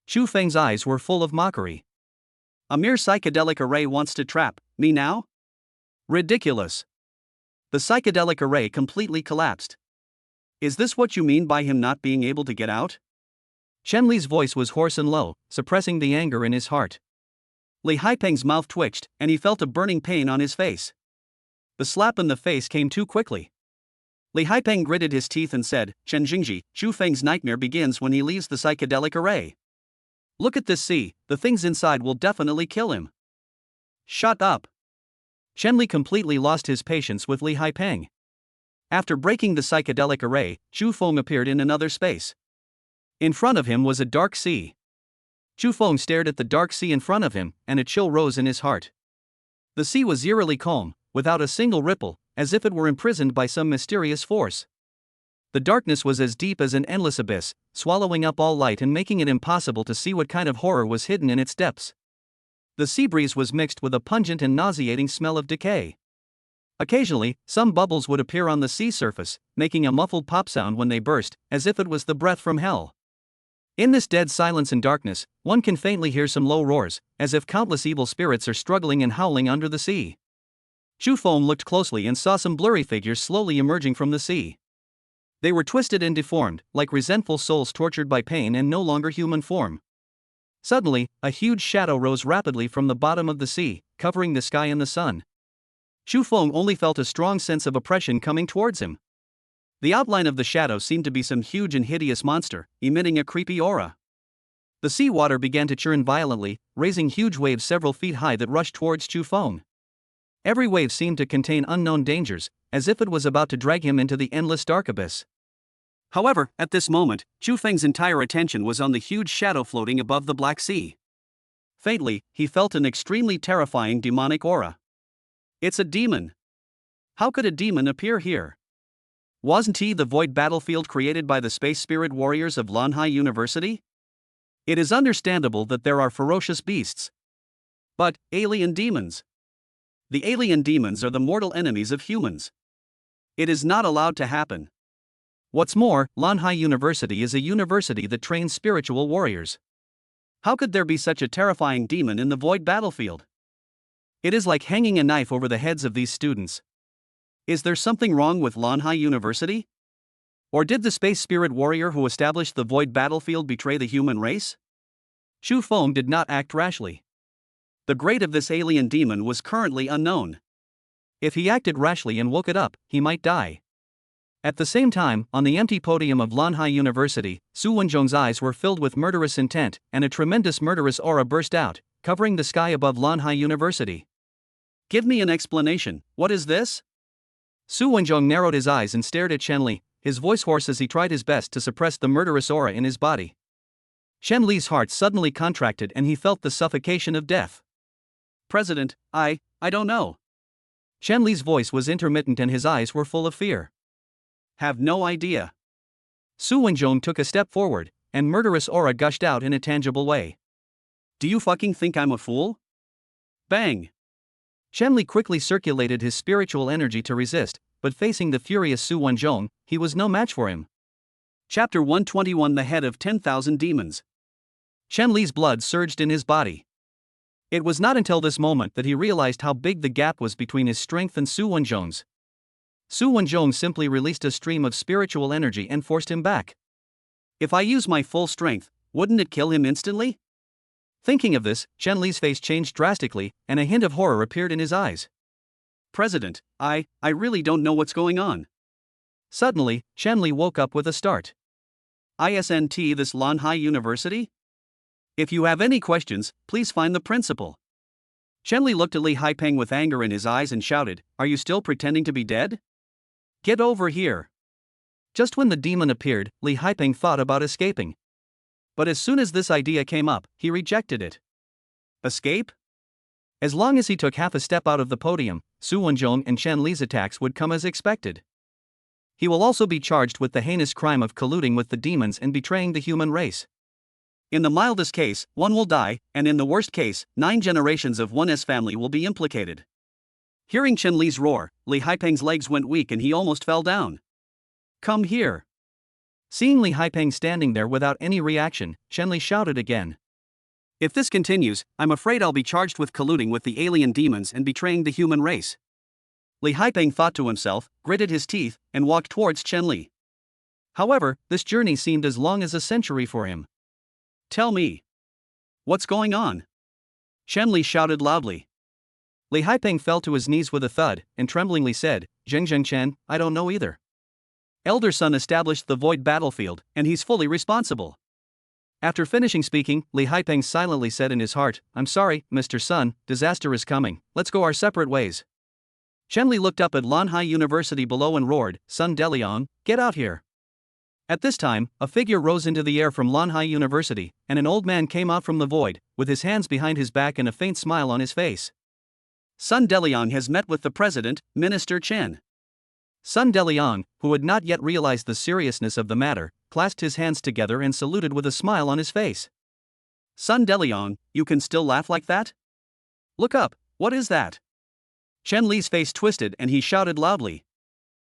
Chu Feng's eyes were full of mockery. A mere psychedelic array wants to trap me now? Ridiculous. The psychedelic array completely collapsed. Is this what you mean by him not being able to get out? Chen Li's voice was hoarse and low, suppressing the anger in his heart. Li Haipeng's mouth twitched, and he felt a burning pain on his face. The slap in the face came too quickly. Li Haipeng gritted his teeth and said, "Chen Jingji, Chu Feng's nightmare begins when he leaves the psychedelic array. Look at this sea, the things inside will definitely kill him." "Shut up." Chen Li completely lost his patience with Li Haipeng. After breaking the psychedelic array, Chu Feng appeared in another space. In front of him was a dark sea. Chu Feng stared at the dark sea in front of him, and a chill rose in his heart. The sea was eerily calm, without a single ripple, as if it were imprisoned by some mysterious force. The darkness was as deep as an endless abyss, swallowing up all light and making it impossible to see what kind of horror was hidden in its depths. The sea breeze was mixed with a pungent and nauseating smell of decay. Occasionally, some bubbles would appear on the sea surface, making a muffled pop sound when they burst, as if it was the breath from hell. In this dead silence and darkness, one can faintly hear some low roars, as if countless evil spirits are struggling and howling under the sea. Chu Feng looked closely and saw some blurry figures slowly emerging from the sea. They were twisted and deformed, like resentful souls tortured by pain and no longer human form. Suddenly, a huge shadow rose rapidly from the bottom of the sea, covering the sky and the sun. Chu Feng only felt a strong sense of oppression coming towards him. The outline of the shadow seemed to be some huge and hideous monster, emitting a creepy aura. The sea water began to churn violently, raising huge waves several feet high that rushed towards Chu Feng. Every wave seemed to contain unknown dangers, as if it was about to drag him into the endless dark abyss. However, at this moment, Chu Feng's entire attention was on the huge shadow floating above the Black Sea. Faintly, he felt an extremely terrifying demonic aura. It's a demon. How could a demon appear here? Wasn't he the void battlefield created by the space spirit warriors of Lanhai University? It is understandable that there are ferocious beasts. But, alien demons. The alien demons are the mortal enemies of humans. It is not allowed to happen. What's more, Lanhai University is a university that trains spiritual warriors. How could there be such a terrifying demon in the void battlefield? It is like hanging a knife over the heads of these students. Is there something wrong with Lanhai University? Or did the space spirit warrior who established the void battlefield betray the human race? Chu Feng did not act rashly. The grade of this alien demon was currently unknown. If he acted rashly and woke it up, he might die. At the same time, on the empty podium of Lanhai University, Su Wenzhong's eyes were filled with murderous intent, and a tremendous murderous aura burst out, covering the sky above Lanhai University. Give me an explanation, what is this? Su Wenzhong narrowed his eyes and stared at Chen Li, his voice hoarse as he tried his best to suppress the murderous aura in his body. Chen Li's heart suddenly contracted and he felt the suffocation of death. President, I don't know. Chen Li's voice was intermittent and his eyes were full of fear. Have no idea. Su Wenjong took a step forward, and murderous aura gushed out in a tangible way. Do you fucking think I'm a fool? Bang! Shenli quickly circulated his spiritual energy to resist, but facing the furious Su Wenjong, he was no match for him. Chapter 121: The Head of 10,000 Demons. Shenli's blood surged in his body. It was not until this moment that he realized how big the gap was between his strength and Su Wenjong's. Su Wenjong simply released a stream of spiritual energy and forced him back. If I use my full strength, wouldn't it kill him instantly? Thinking of this, Shenli's face changed drastically, and a hint of horror appeared in his eyes. President, I really don't know what's going on. Suddenly, Shenli woke up with a start. Isn't this Lanhai University? If you have any questions, please find the principal. Shenli looked at Li Haipeng with anger in his eyes and shouted, Are you still pretending to be dead? Get over here. Just when the demon appeared, Li Haipeng thought about escaping. But as soon as this idea came up, he rejected it. Escape? As long as he took half a step out of the podium, Su Wenjong and Shenli's attacks would come as expected. He will also be charged with the heinous crime of colluding with the demons and betraying the human race. In the mildest case, one will die, and in the worst case, 9 generations of 1's family will be implicated. Hearing Shenli's roar, Li Haipeng's legs went weak and he almost fell down. Come here. Seeing Li Haipeng standing there without any reaction, Shenli shouted again. If this continues, I'm afraid I'll be charged with colluding with the alien demons and betraying the human race. Li Haipeng thought to himself, gritted his teeth, and walked towards Shenli. However, this journey seemed as long as a century for him. Tell me. What's going on? Shenli shouted loudly. Li Haipeng fell to his knees with a thud, and tremblingly said, Zheng Chen, I don't know either. Elder Sun established the void battlefield, and he's fully responsible. After finishing speaking, Li Haipeng silently said in his heart, I'm sorry, Mr. Sun, disaster is coming, let's go our separate ways. Shenli looked up at Lanhai University below and roared, Sun Deliang, get out here. At this time, a figure rose into the air from Lanhai University, and an old man came out from the void, with his hands behind his back and a faint smile on his face. Sun Deliang has met with the president, Minister Chen. Sun Deliang, who had not yet realized the seriousness of the matter, clasped his hands together and saluted with a smile on his face. Sun Deliang, you can still laugh like that? Look up, what is that? Shenli's face twisted and he shouted loudly.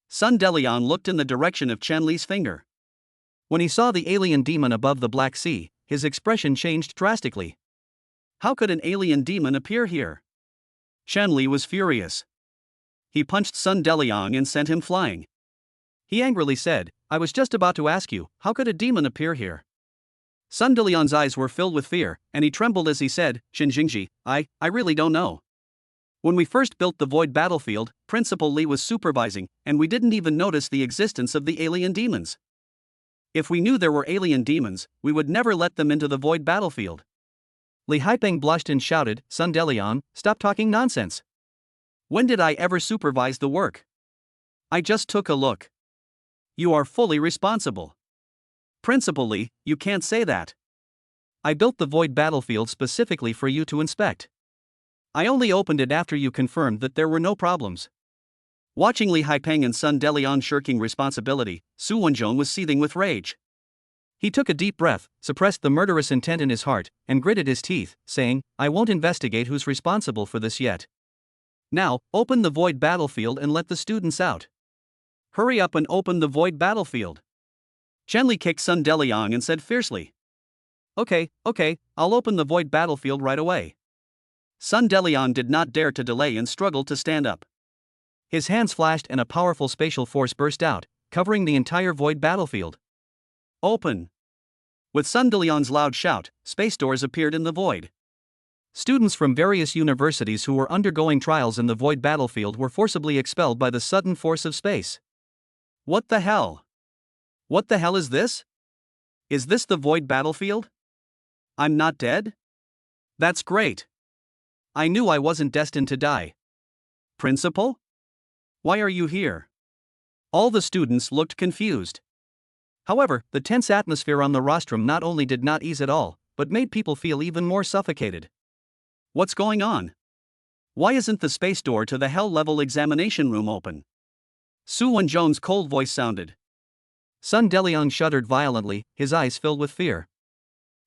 Sun Deliang looked in the direction of Shenli's finger. When he saw the alien demon above the Black Sea, his expression changed drastically. How could an alien demon appear here? Shenli was furious. He punched Sun Deliang and sent him flying. He angrily said, I was just about to ask you, how could a demon appear here? Sun Deliang's eyes were filled with fear, and he trembled as he said, Xinjingji, I really don't know. When we first built the void battlefield, Principal Li was supervising, and we didn't even notice the existence of the alien demons. If we knew there were alien demons, we would never let them into the void battlefield. Li Haipeng blushed and shouted, Sun Deliang, stop talking nonsense. When did I ever supervise the work? I just took a look. You are fully responsible. Principal Li, you can't say that. I built the void battlefield specifically for you to inspect. I only opened it after you confirmed that there were no problems. Watching Li Haipeng and Sun Deliang shirking responsibility, Su Wenjong was seething with rage. He took a deep breath, suppressed the murderous intent in his heart, and gritted his teeth, saying, I won't investigate who's responsible for this yet. Now, open the void battlefield and let the students out. Hurry up and open the void battlefield. Shenli kicked Sun Deliang and said fiercely. Okay, I'll open the void battlefield right away. Sun Deliang did not dare to delay and struggled to stand up. His hands flashed and a powerful spatial force burst out, covering the entire void battlefield. Open. With Sun Deliang's loud shout, space doors appeared in the void. Students from various universities who were undergoing trials in the void battlefield were forcibly expelled by the sudden force of space. What the hell? What the hell is this? Is this the void battlefield? I'm not dead? That's great. I knew I wasn't destined to die. Principal? Why are you here? All the students looked confused. However, the tense atmosphere on the rostrum not only did not ease at all, but made people feel even more suffocated. What's going on? Why isn't the space door to the hell-level examination room open? Su Wenjong's cold voice sounded. Sun Deliang shuddered violently, his eyes filled with fear.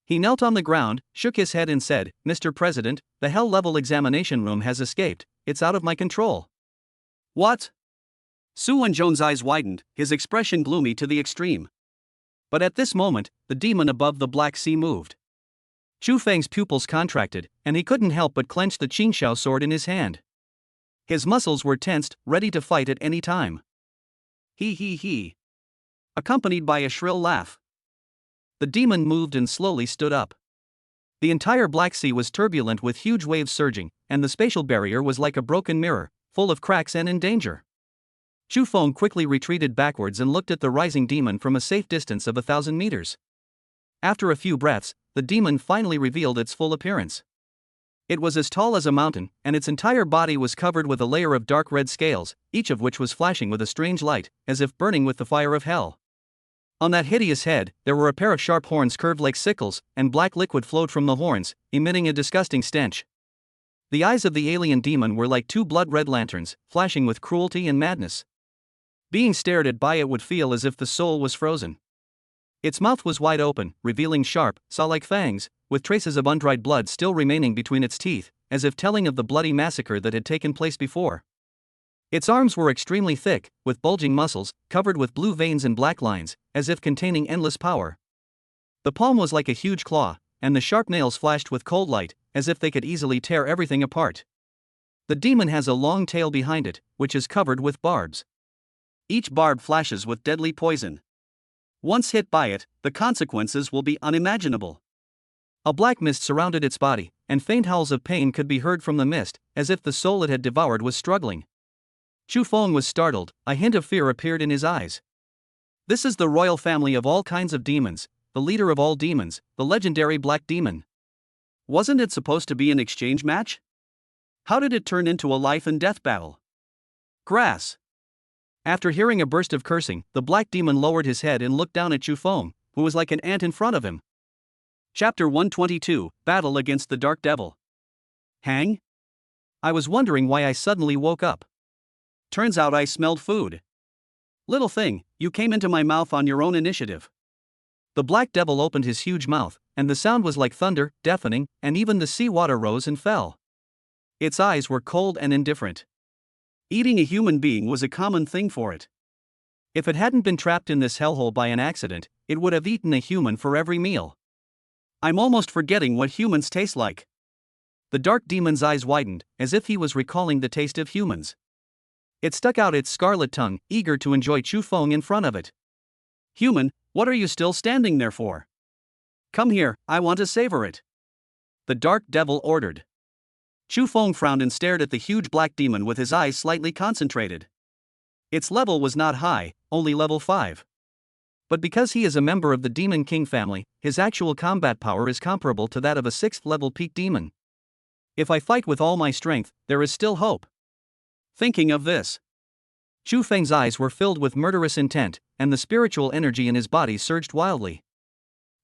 He knelt on the ground, shook his head and said, "Mr. President, the hell-level examination room has escaped, it's out of my control." What? Su Wenjon's eyes widened, his expression gloomy to the extreme. But at this moment, the demon above the Black Sea moved. Chu Feng's pupils contracted, and he couldn't help but clench the Qingxiao sword in his hand. His muscles were tensed, ready to fight at any time. He. Accompanied by a shrill laugh. The demon moved and slowly stood up. The entire Black Sea was turbulent with huge waves surging, and the spatial barrier was like a broken mirror, full of cracks and in danger. Chu Feng quickly retreated backwards and looked at the rising demon from a safe distance of 1,000 meters. After a few breaths, the demon finally revealed its full appearance. It was as tall as a mountain, and its entire body was covered with a layer of dark red scales, each of which was flashing with a strange light, as if burning with the fire of hell. On that hideous head, there were a pair of sharp horns curved like sickles, and black liquid flowed from the horns, emitting a disgusting stench. The eyes of the alien demon were like two blood-red lanterns, flashing with cruelty and madness. Being stared at by it would feel as if the soul was frozen. Its mouth was wide open, revealing sharp, saw-like fangs, with traces of undried blood still remaining between its teeth, as if telling of the bloody massacre that had taken place before. Its arms were extremely thick, with bulging muscles, covered with blue veins and black lines, as if containing endless power. The palm was like a huge claw, and the sharp nails flashed with cold light, as if they could easily tear everything apart. The demon has a long tail behind it, which is covered with barbs. Each barb flashes with deadly poison. Once hit by it, the consequences will be unimaginable. A black mist surrounded its body, and faint howls of pain could be heard from the mist, as if the soul it had devoured was struggling. Chu Feng was startled, a hint of fear appeared in his eyes. This is the royal family of all kinds of demons, the leader of all demons, the legendary Black Demon. Wasn't it supposed to be an exchange match? How did it turn into a life-and-death battle? Grass. After hearing a burst of cursing, the Black Demon lowered his head and looked down at Chu Feng, who was like an ant in front of him. Chapter 122, Battle Against the Dark Devil. Hang? I was wondering why I suddenly woke up. Turns out I smelled food. Little thing, you came into my mouth on your own initiative. The Black Devil opened his huge mouth, and the sound was like thunder, deafening, and even the sea water rose and fell. Its eyes were cold and indifferent. Eating a human being was a common thing for it. If it hadn't been trapped in this hellhole by an accident, it would have eaten a human for every meal. I'm almost forgetting what humans taste like. The dark demon's eyes widened, as if he was recalling the taste of humans. It stuck out its scarlet tongue, eager to enjoy Chu Feng in front of it. Human, what are you still standing there for? Come here, I want to savor it. The dark devil ordered. Chu Feng frowned and stared at the huge black demon with his eyes slightly concentrated. Its level was not high, only level 5. But because he is a member of the Demon King family, his actual combat power is comparable to that of a 6th level peak demon. If I fight with all my strength, there is still hope. Thinking of this, Chu Feng's eyes were filled with murderous intent, and the spiritual energy in his body surged wildly.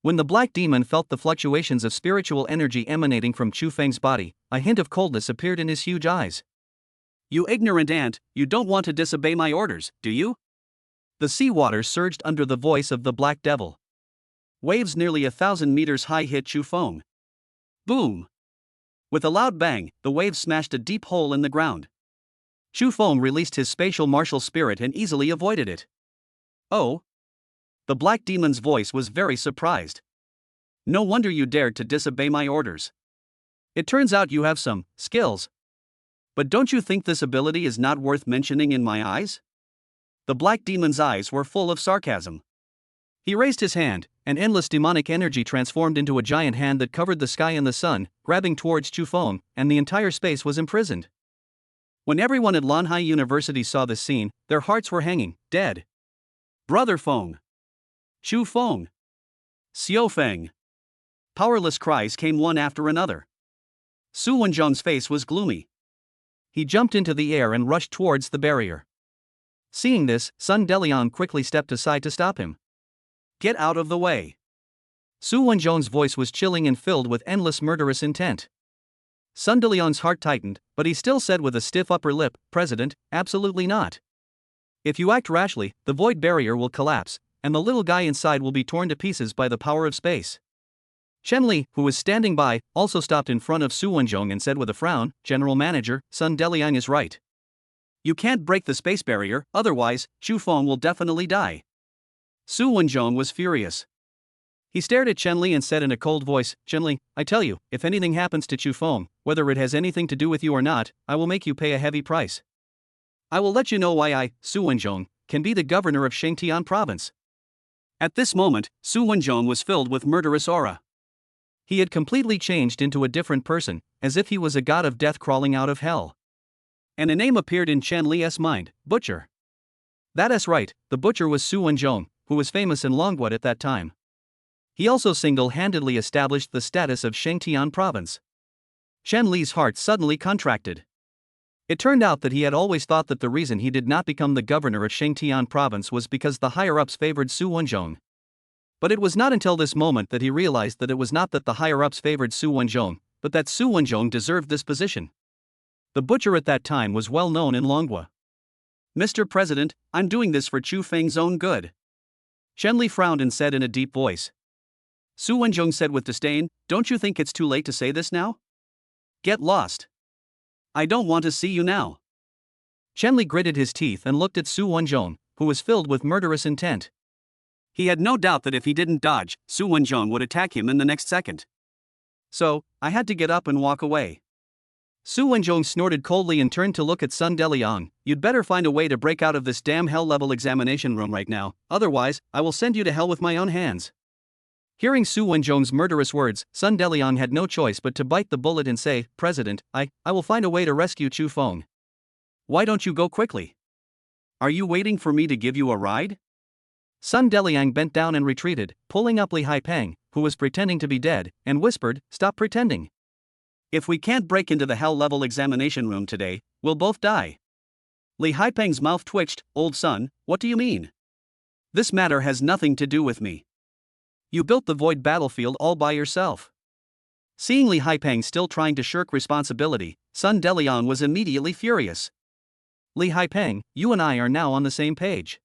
When the black demon felt the fluctuations of spiritual energy emanating from Chu Feng's body, a hint of coldness appeared in his huge eyes. You ignorant ant, you don't want to disobey my orders, do you? The sea water surged under the voice of the Black Devil. Waves nearly 1,000 meters high hit Chu Feng. Boom! With a loud bang, the waves smashed a deep hole in the ground. Chu Feng released his spatial martial spirit and easily avoided it. Oh? The black demon's voice was very surprised. No wonder you dared to disobey my orders. It turns out you have some skills. But don't you think this ability is not worth mentioning in my eyes? The black demon's eyes were full of sarcasm. He raised his hand, and endless demonic energy transformed into a giant hand that covered the sky and the sun, grabbing towards Chu Feng, and the entire space was imprisoned. When everyone at Lanhai University saw this scene, their hearts were hanging, dead. Brother Feng! Chu Feng! Xiao Feng! Powerless cries came one after another. Su Wenjon's face was gloomy. He jumped into the air and rushed towards the barrier. Seeing this, Sun Deliang quickly stepped aside to stop him. Get out of the way. Su Wenjon's voice was chilling and filled with endless murderous intent. Sun Deliang's heart tightened, but he still said with a stiff upper lip, "President, absolutely not. If you act rashly, the void barrier will collapse, and the little guy inside will be torn to pieces by the power of space. Chen Li, who was standing by, also stopped in front of Su Wenjong and said with a frown, General Manager, Sun Deliang is right. You can't break the space barrier, otherwise, Chu Feng will definitely die. Su Wenjong was furious. He stared at Chen Li and said in a cold voice, Chen Li, I tell you, if anything happens to Chu Feng, whether it has anything to do with you or not, I will make you pay a heavy price. I will let you know why I, Su Wenjong, can be the governor of Shangtian province. At this moment, Su Wenjong was filled with murderous aura. He had completely changed into a different person, as if he was a god of death crawling out of hell. And a name appeared in Chen Li's mind, Butcher. That is right, the butcher was Su Wenjong, who was famous in Longwood at that time. He also single-handedly established the status of Shangtian province. Chen Li's heart suddenly contracted. It turned out that he had always thought that the reason he did not become the governor of Shangtian province was because the higher-ups favored Su Wenjong. But it was not until this moment that he realized that it was not that the higher-ups favored Su Wenjong, but that Su Wenjong deserved this position. The butcher at that time was well known in Longhua. Mr. President, I'm doing this for Chu Feng's own good. Chen Li frowned and said in a deep voice. Su Wenjong said with disdain, don't you think it's too late to say this now? Get lost. I don't want to see you now. Chen Li gritted his teeth and looked at Su Wenjong, who was filled with murderous intent. He had no doubt that if he didn't dodge, Su Wenjong would attack him in the next second. So, I had to get up and walk away. Su Wenjong snorted coldly and turned to look at Sun Deliang. You'd better find a way to break out of this damn hell-level examination room right now, otherwise, I will send you to hell with my own hands. Hearing Su Wenjong's murderous words, Sun Deliang had no choice but to bite the bullet and say, President, I will find a way to rescue Chu Feng. Why don't you go quickly? Are you waiting for me to give you a ride? Sun Deliang bent down and retreated, pulling up Li Haipeng, who was pretending to be dead, and whispered, Stop pretending. If we can't break into the hell-level examination room today, we'll both die. Li Haipeng's mouth twitched. Old son, what do you mean? This matter has nothing to do with me. You built the void battlefield all by yourself. Seeing Li Haipeng still trying to shirk responsibility, Sun Deliang was immediately furious. Li Haipeng, you and I are now on the same page.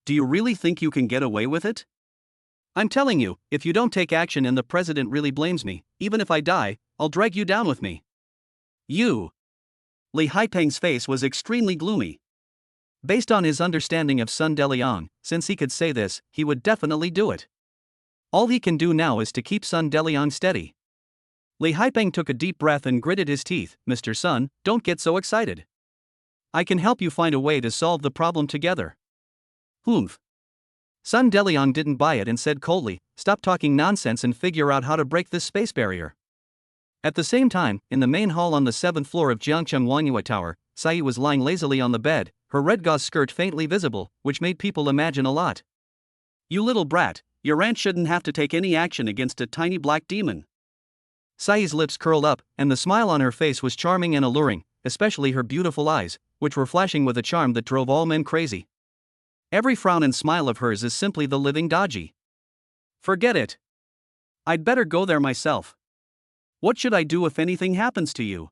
Do you really think you can get away with it? I'm telling you, if you don't take action and the president really blames me, even if I die, I'll drag you down with me. You. Li Haipeng's face was extremely gloomy. Based on his understanding of Sun Deliang, since he could say this, he would definitely do it. All he can do now is to keep Sun Deliang steady. Li Haipeng took a deep breath and gritted his teeth. Mr. Sun, don't get so excited. I can help you find a way to solve the problem together. Humph. Sun Deliang didn't buy it and said coldly, Stop talking nonsense and figure out how to break this space barrier. At the same time, in the main hall on the 7th floor of Jiangcheng Wangyue Tower, Sai was lying lazily on the bed, her red gauze skirt faintly visible, which made people imagine a lot. You little brat, your aunt shouldn't have to take any action against a tiny black demon. Sai's lips curled up, and the smile on her face was charming and alluring, especially her beautiful eyes, which were flashing with a charm that drove all men crazy. Every frown and smile of hers is simply the living dodgy. Forget it. I'd better go there myself. What should I do if anything happens to you?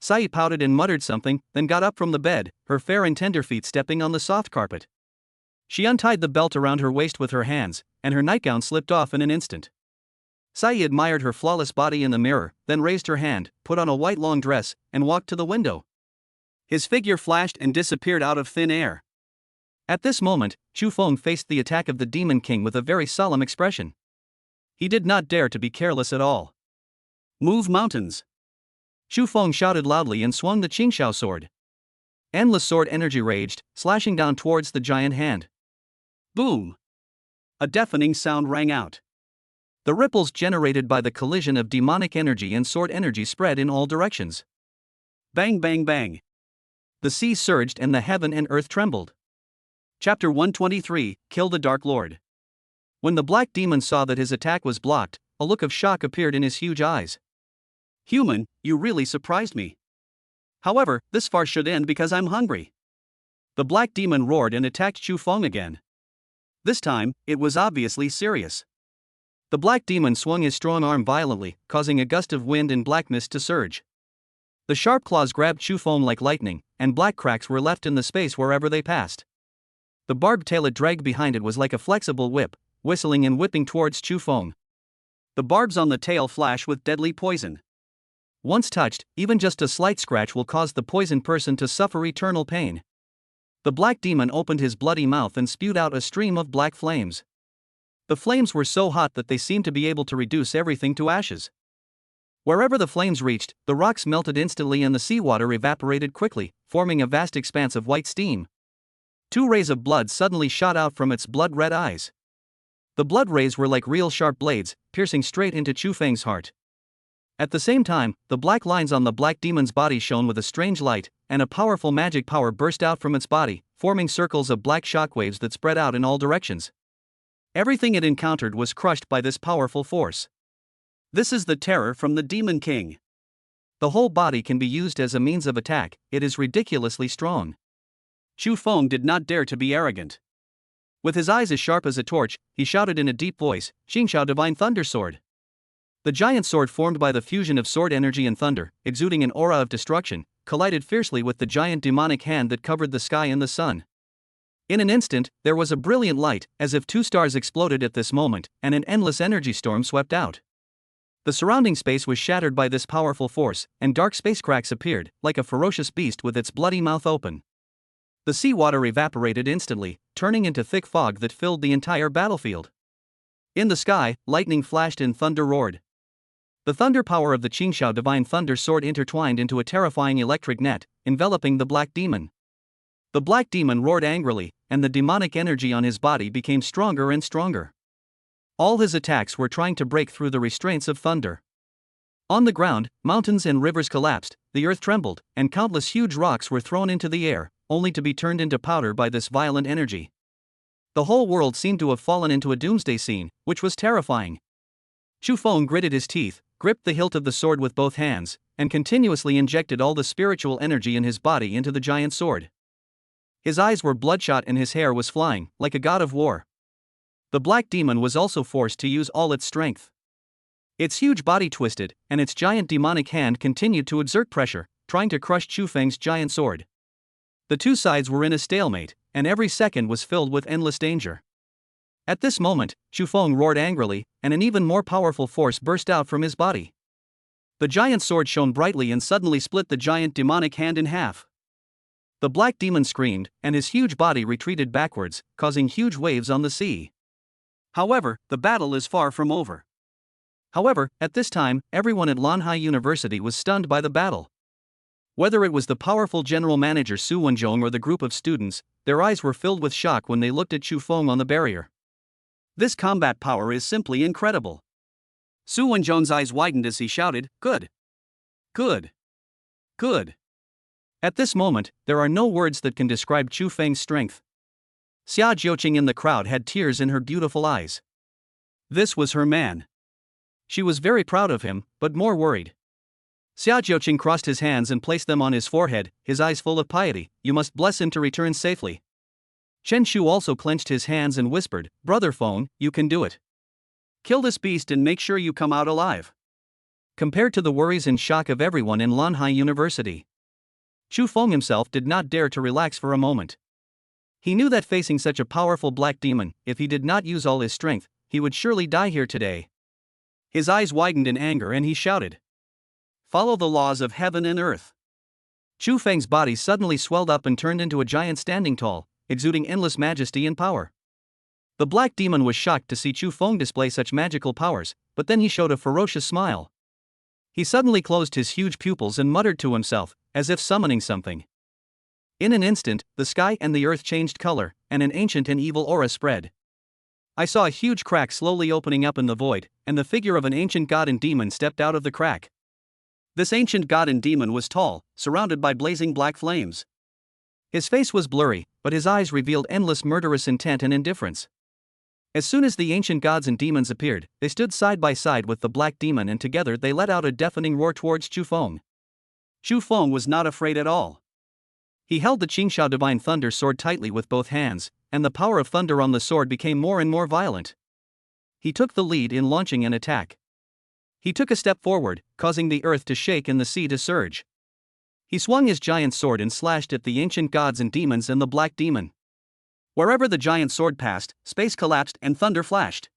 Sai pouted and muttered something, then got up from the bed, her fair and tender feet stepping on the soft carpet. She untied the belt around her waist with her hands, and her nightgown slipped off in an instant. Sai admired her flawless body in the mirror, then raised her hand, put on a white long dress, and walked to the window. His figure flashed and disappeared out of thin air. At this moment, Chu Feng faced the attack of the Demon King with a very solemn expression. He did not dare to be careless at all. Move mountains. Chu Feng shouted loudly and swung the Qingxiao sword. Endless sword energy raged, slashing down towards the giant hand. Boom! A deafening sound rang out. The ripples generated by the collision of demonic energy and sword energy spread in all directions. Bang bang bang. The sea surged and the heaven and earth trembled. Chapter 123, Kill the Dark Lord. When the black demon saw that his attack was blocked, a look of shock appeared in his huge eyes. Human, you really surprised me. However, this farce should end because I'm hungry. The black demon roared and attacked Chu Feng again. This time, it was obviously serious. The black demon swung his strong arm violently, causing a gust of wind and black mist to surge. The sharp claws grabbed Chu Feng like lightning, and black cracks were left in the space wherever they passed. The barbed tail it dragged behind it was like a flexible whip, whistling and whipping towards Chu Feng. The barbs on the tail flash with deadly poison. Once touched, even just a slight scratch will cause the poisoned person to suffer eternal pain. The black demon opened his bloody mouth and spewed out a stream of black flames. The flames were so hot that they seemed to be able to reduce everything to ashes. Wherever the flames reached, the rocks melted instantly and the seawater evaporated quickly, forming a vast expanse of white steam. 2 rays of blood suddenly shot out from its blood-red eyes. The blood rays were like real sharp blades, piercing straight into Chu Feng's heart. At the same time, the black lines on the black demon's body shone with a strange light, and a powerful magic power burst out from its body, forming circles of black shockwaves that spread out in all directions. Everything it encountered was crushed by this powerful force. This is the terror from the Demon King. The whole body can be used as a means of attack, it is ridiculously strong. Chu Feng did not dare to be arrogant. With his eyes as sharp as a torch, he shouted in a deep voice, "Xingxiao Divine Thunder Sword." The giant sword formed by the fusion of sword energy and thunder, exuding an aura of destruction, collided fiercely with the giant demonic hand that covered the sky and the sun. In an instant, there was a brilliant light, as if 2 stars exploded at this moment, and an endless energy storm swept out. The surrounding space was shattered by this powerful force, and dark space cracks appeared, like a ferocious beast with its bloody mouth open. The seawater evaporated instantly, turning into thick fog that filled the entire battlefield. In the sky, lightning flashed and thunder roared. The thunder power of the Qingxiao Divine Thunder Sword intertwined into a terrifying electric net, enveloping the black demon. The black demon roared angrily, and the demonic energy on his body became stronger and stronger. All his attacks were trying to break through the restraints of thunder. On the ground, mountains and rivers collapsed, the earth trembled, and countless huge rocks were thrown into the air, only to be turned into powder by this violent energy. The whole world seemed to have fallen into a doomsday scene, which was terrifying. Chu Feng gritted his teeth, gripped the hilt of the sword with both hands, and continuously injected all the spiritual energy in his body into the giant sword. His eyes were bloodshot and his hair was flying, like a god of war. The black demon was also forced to use all its strength. Its huge body twisted, and its giant demonic hand continued to exert pressure, trying to crush Chu Feng's giant sword. The 2 sides were in a stalemate, and every second was filled with endless danger. At this moment, Chu Feng roared angrily, and an even more powerful force burst out from his body. The giant sword shone brightly and suddenly split the giant demonic hand in half. The black demon screamed, and his huge body retreated backwards, causing huge waves on the sea. However, the battle is far from over. However, at this time, everyone at Lanhai University was stunned by the battle. Whether it was the powerful general manager Su Wenzhong or the group of students, their eyes were filled with shock when they looked at Chu Feng on the barrier. This combat power is simply incredible. Su Wenzhong's eyes widened as he shouted, "Good! Good! Good!" At this moment, there are no words that can describe Chu Feng's strength. Xia Jiuqing in the crowd had tears in her beautiful eyes. This was her man. She was very proud of him, but more worried. Xia Jiuqing crossed his hands and placed them on his forehead, his eyes full of piety. "You must bless him to return safely." Chen Shu also clenched his hands and whispered, "Brother Feng, you can do it. Kill this beast and make sure you come out alive." Compared to the worries and shock of everyone in Lanhai University, Chu Feng himself did not dare to relax for a moment. He knew that facing such a powerful black demon, if he did not use all his strength, he would surely die here today. His eyes widened in anger and he shouted, "Follow the laws of heaven and earth." Chu Feng's body suddenly swelled up and turned into a giant standing tall, exuding endless majesty and power. The black demon was shocked to see Chu Feng display such magical powers, but then he showed a ferocious smile. He suddenly closed his huge pupils and muttered to himself, as if summoning something. In an instant, the sky and the earth changed color, and an ancient and evil aura spread. I saw a huge crack slowly opening up in the void, and the figure of an ancient god and demon stepped out of the crack. This ancient god and demon was tall, surrounded by blazing black flames. His face was blurry, but his eyes revealed endless murderous intent and indifference. As soon as the ancient gods and demons appeared, they stood side by side with the black demon and together they let out a deafening roar towards Chu Feng. Chu Feng was not afraid at all. He held the Qingxiao Divine Thunder Sword tightly with both hands, and the power of thunder on the sword became more and more violent. He took the lead in launching an attack. He took a step forward, causing the earth to shake and the sea to surge. He swung his giant sword and slashed at the ancient gods and demons and the black demon. Wherever the giant sword passed, space collapsed and thunder flashed.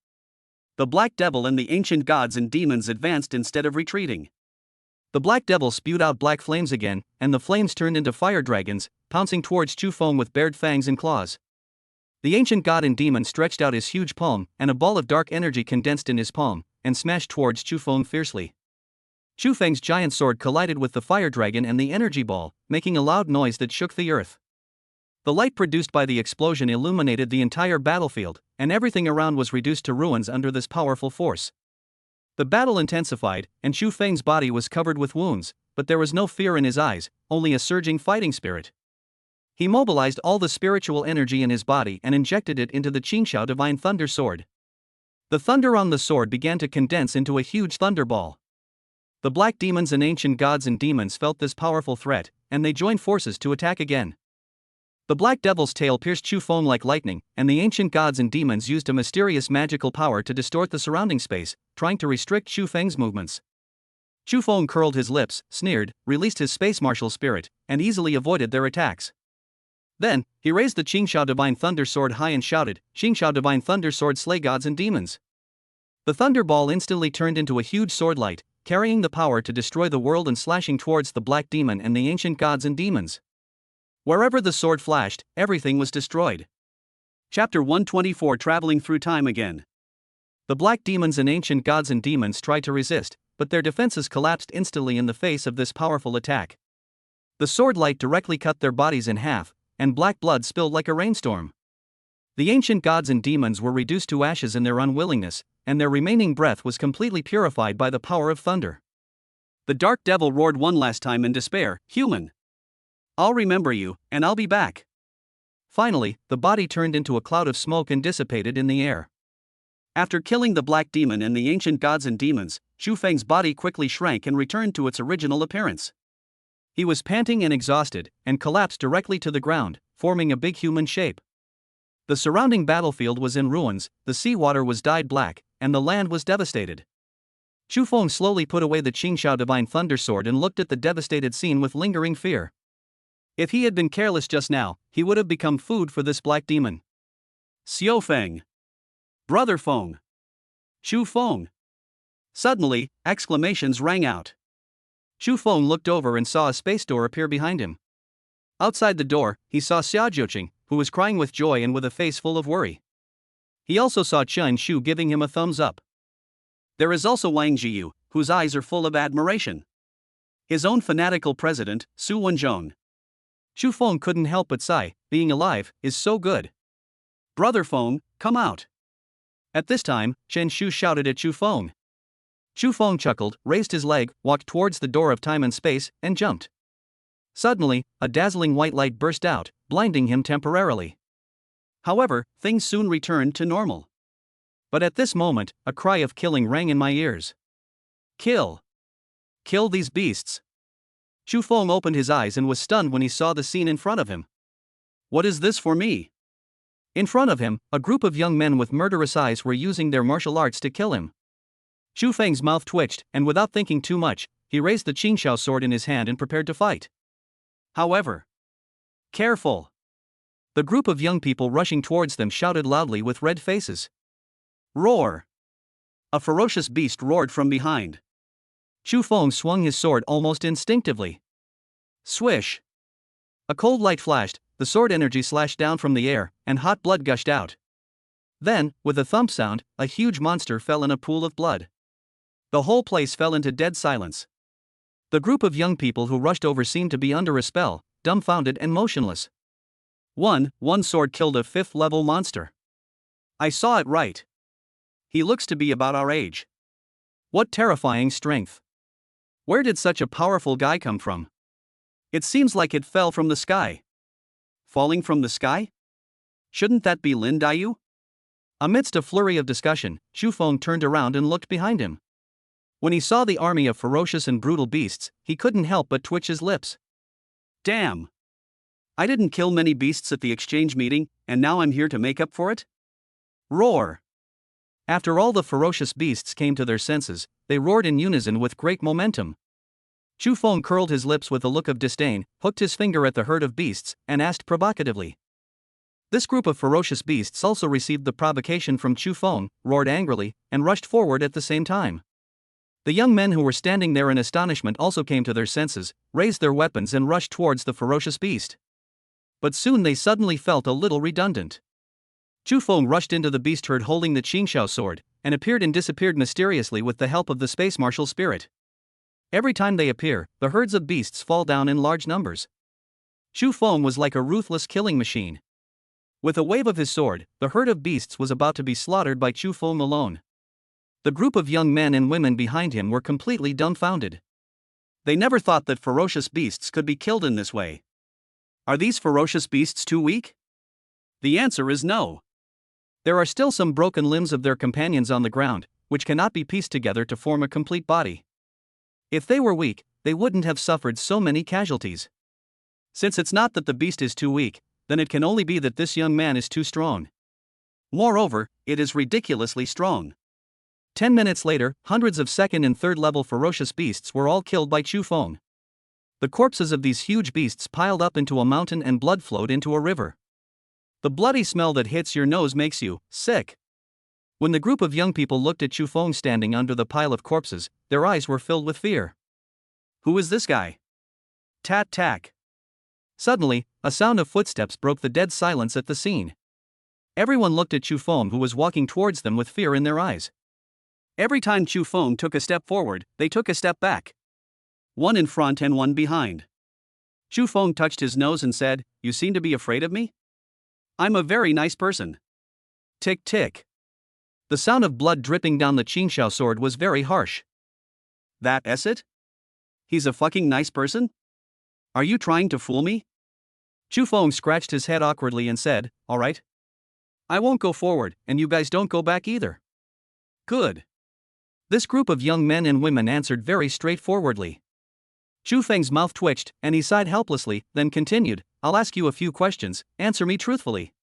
The Black Devil and the ancient gods and demons advanced instead of retreating. The Black Devil spewed out black flames again, and the flames turned into fire dragons, pouncing towards Chu Feng with bared fangs and claws. The ancient god and demon stretched out his huge palm, and a ball of dark energy condensed in his palm, and smashed towards Chu Feng fiercely. Chu Feng's giant sword collided with the fire dragon and the energy ball, making a loud noise that shook the earth. The light produced by the explosion illuminated the entire battlefield, and everything around was reduced to ruins under this powerful force. The battle intensified, and Chu Feng's body was covered with wounds, but there was no fear in his eyes, only a surging fighting spirit. He mobilized all the spiritual energy in his body and injected it into the Qingxiao Divine Thunder Sword. The thunder on the sword began to condense into a huge thunderball. The black demons and ancient gods and demons felt this powerful threat, and they joined forces to attack again. The Black Devil's tail pierced Chu Feng like lightning, and the ancient gods and demons used a mysterious magical power to distort the surrounding space, trying to restrict Chu Feng's movements. Chu Feng curled his lips, sneered, released his space martial spirit, and easily avoided their attacks. Then, he raised the Qingxiao Divine Thunder Sword high and shouted, "Qingxiao Divine Thunder Sword, slay gods and demons!" The thunderball instantly turned into a huge sword light, carrying the power to destroy the world and slashing towards the Black Demon and the ancient gods and demons. Wherever the sword flashed, everything was destroyed. Chapter 124, Traveling Through Time Again. The black demons and ancient gods and demons tried to resist, but their defenses collapsed instantly in the face of this powerful attack. The sword light directly cut their bodies in half, and black blood spilled like a rainstorm. The ancient gods and demons were reduced to ashes in their unwillingness, and their remaining breath was completely purified by the power of thunder. The Dark Devil roared one last time in despair, "Human! I'll remember you, and I'll be back." Finally, the body turned into a cloud of smoke and dissipated in the air. After killing the Black Demon and the ancient gods and demons, Chu Feng's body quickly shrank and returned to its original appearance. He was panting and exhausted, and collapsed directly to the ground, forming a big human shape. The surrounding battlefield was in ruins, the seawater was dyed black, and the land was devastated. Chu Feng slowly put away the Qingxiao Divine Thunder Sword and looked at the devastated scene with lingering fear. If he had been careless just now, he would have become food for this black demon. Xiao Feng! Brother Feng! Chu Feng! Suddenly, exclamations rang out. Chu Feng looked over and saw a space door appear behind him. Outside the door, he saw Xia Jiuqing, who was crying with joy and with a face full of worry. He also saw Chen Shu giving him a thumbs up. There is also Wang Jiyu, whose eyes are full of admiration. His own fanatical president, Su Wenzhong. Chu Feng couldn't help but sigh, being alive is so good. Brother Feng, come out. At this time, Chen Shu shouted at Chu Feng. Chu Feng chuckled, raised his leg, walked towards the door of time and space, and jumped. Suddenly, a dazzling white light burst out, blinding him temporarily. However, things soon returned to normal. But at this moment, a cry of killing rang in my ears. Kill! Kill these beasts! Chu Feng opened his eyes and was stunned when he saw the scene in front of him. What is this for me? In front of him, a group of young men with murderous eyes were using their martial arts to kill him. Chu Feng's mouth twitched, and without thinking too much, he raised the Qingxiao sword in his hand and prepared to fight. However, careful! The group of young people rushing towards them shouted loudly with red faces. Roar! A ferocious beast roared from behind. Chu Feng swung his sword almost instinctively. Swish! A cold light flashed, the sword energy slashed down from the air, and hot blood gushed out. Then, with a thump sound, a huge monster fell in a pool of blood. The whole place fell into dead silence. The group of young people who rushed over seemed to be under a spell, dumbfounded and motionless. One sword killed a 5th-level monster. I saw it right. He looks to be about our age. What terrifying strength! Where did such a powerful guy come from? It seems like it fell from the sky. Falling from the sky? Shouldn't that be Lin Daiyu? Amidst a flurry of discussion, Chu Feng turned around and looked behind him. When he saw the army of ferocious and brutal beasts, he couldn't help but twitch his lips. Damn! I didn't kill many beasts at the exchange meeting, and now I'm here to make up for it? Roar! After all the ferocious beasts came to their senses, they roared in unison with great momentum. Chu Feng curled his lips with a look of disdain, hooked his finger at the herd of beasts, and asked provocatively. This group of ferocious beasts also received the provocation from Chu Feng, roared angrily, and rushed forward at the same time. The young men who were standing there in astonishment also came to their senses, raised their weapons and rushed towards the ferocious beast. But soon they suddenly felt a little redundant. Chu Feng rushed into the beast herd holding the Qingxiao sword, and appeared and disappeared mysteriously with the help of the space marshal spirit. Every time they appear, the herds of beasts fall down in large numbers. Chu Feng was like a ruthless killing machine. With a wave of his sword, the herd of beasts was about to be slaughtered by Chu Feng alone. The group of young men and women behind him were completely dumbfounded. They never thought that ferocious beasts could be killed in this way. Are these ferocious beasts too weak? The answer is no. There are still some broken limbs of their companions on the ground, which cannot be pieced together to form a complete body. If they were weak, they wouldn't have suffered so many casualties. Since it's not that the beast is too weak, then it can only be that this young man is too strong. Moreover, it is ridiculously strong. 10 minutes later, hundreds of second and third level ferocious beasts were all killed by Chu Feng. The corpses of these huge beasts piled up into a mountain and blood flowed into a river. The bloody smell that hits your nose makes you sick. When the group of young people looked at Chu Feng standing under the pile of corpses, their eyes were filled with fear. Who is this guy? Tat-tack. Suddenly, a sound of footsteps broke the dead silence at the scene. Everyone looked at Chu Feng, who was walking towards them with fear in their eyes. Every time Chu Feng took a step forward, they took a step back. One in front and one behind. Chu Feng touched his nose and said, "You seem to be afraid of me? I'm a very nice person." Tick tick. The sound of blood dripping down the Qingxiao sword was very harsh. That's it? He's a fucking nice person? Are you trying to fool me? Chu Feng scratched his head awkwardly and said, "Alright. I won't go forward, and you guys don't go back either." Good. This group of young men and women answered very straightforwardly. Chu Feng's mouth twitched, and he sighed helplessly, then continued, "I'll ask you a few questions, answer me truthfully."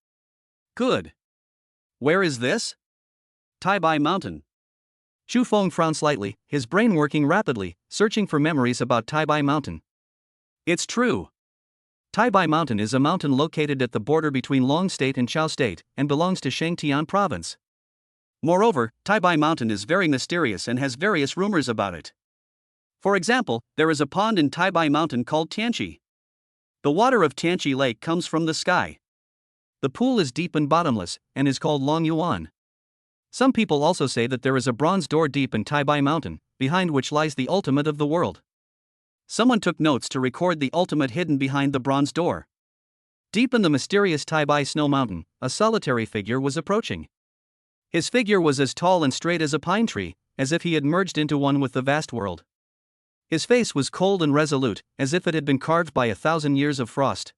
Good. Where is this? Taibai Mountain. Chu Feng frowned slightly, his brain working rapidly, searching for memories about Taibai Mountain. It's true. Taibai Mountain is a mountain located at the border between Long State and Chao State, and belongs to Shangtian Province. Moreover, Taibai Mountain is very mysterious and has various rumors about it. For example, there is a pond in Taibai Mountain called Tianqi. The water of Tianqi Lake comes from the sky. The pool is deep and bottomless, and is called Long Yuan. Some people also say that there is a bronze door deep in Taibai Mountain, behind which lies the ultimate of the world. Someone took notes to record the ultimate hidden behind the bronze door. Deep in the mysterious Taibai Snow Mountain, a solitary figure was approaching. His figure was as tall and straight as a pine tree, as if he had merged into one with the vast world. His face was cold and resolute, as if it had been carved by 1,000 years of frost.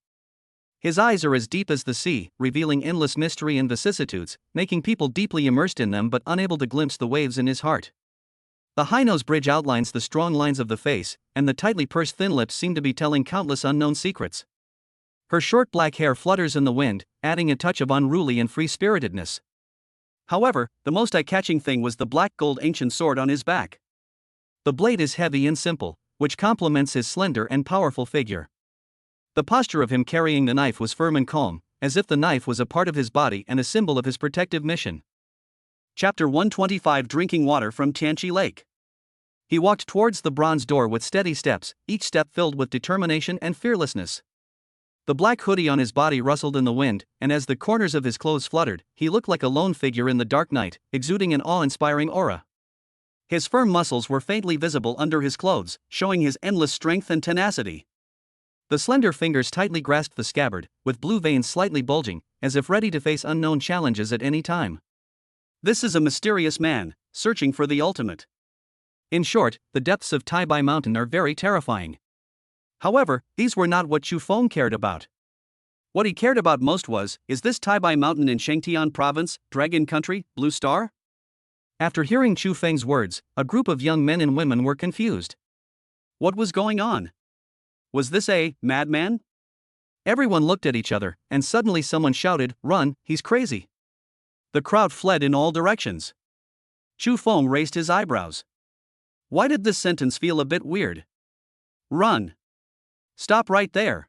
His eyes are as deep as the sea, revealing endless mystery and vicissitudes, making people deeply immersed in them but unable to glimpse the waves in his heart. The high nose bridge outlines the strong lines of the face, and the tightly pursed thin lips seem to be telling countless unknown secrets. Her short black hair flutters in the wind, adding a touch of unruly and free-spiritedness. However, the most eye-catching thing was the black gold ancient sword on his back. The blade is heavy and simple, which complements his slender and powerful figure. The posture of him carrying the knife was firm and calm, as if the knife was a part of his body and a symbol of his protective mission. Chapter 125 Drinking Water from Tianqi Lake. He walked towards the bronze door with steady steps, each step filled with determination and fearlessness. The black hoodie on his body rustled in the wind, and as the corners of his clothes fluttered, he looked like a lone figure in the dark night, exuding an awe-inspiring aura. His firm muscles were faintly visible under his clothes, showing his endless strength and tenacity. The slender fingers tightly grasped the scabbard, with blue veins slightly bulging, as if ready to face unknown challenges at any time. This is a mysterious man, searching for the ultimate. In short, the depths of Taibai Mountain are very terrifying. However, these were not what Chu Feng cared about. What he cared about most was, is this Taibai Mountain in Shangtian Province, Dragon Country, Blue Star? After hearing Chu Feng's words, a group of young men and women were confused. What was going on? Was this a madman? Everyone looked at each other, and suddenly someone shouted, "Run, he's crazy!" The crowd fled in all directions. Chu Feng raised his eyebrows. Why did this sentence feel a bit weird? Run. Stop right there.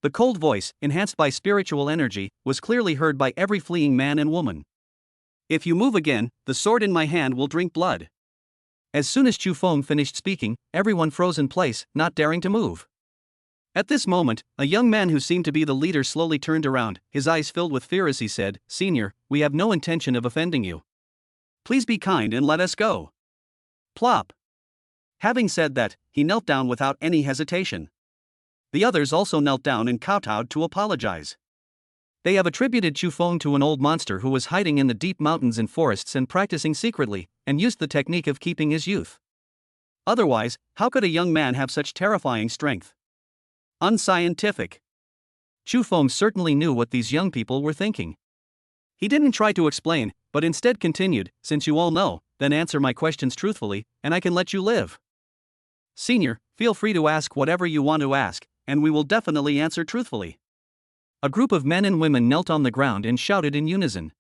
The cold voice, enhanced by spiritual energy, was clearly heard by every fleeing man and woman. If you move again, the sword in my hand will drink blood. As soon as Chu Feng finished speaking, everyone froze in place, not daring to move. At this moment, a young man who seemed to be the leader slowly turned around, his eyes filled with fear as he said, "Senior, we have no intention of offending you. Please be kind and let us go." Plop. Having said that, he knelt down without any hesitation. The others also knelt down and kowtowed to apologize. They have attributed Chu Feng to an old monster who was hiding in the deep mountains and forests and practicing secretly, and used the technique of keeping his youth. Otherwise, how could a young man have such terrifying strength? Unscientific. Chu Feng certainly knew what these young people were thinking. He didn't try to explain, but instead continued, "Since you all know, then answer my questions truthfully, and I can let you live." Senior, feel free to ask whatever you want to ask, and we will definitely answer truthfully. A group of men and women knelt on the ground and shouted in unison.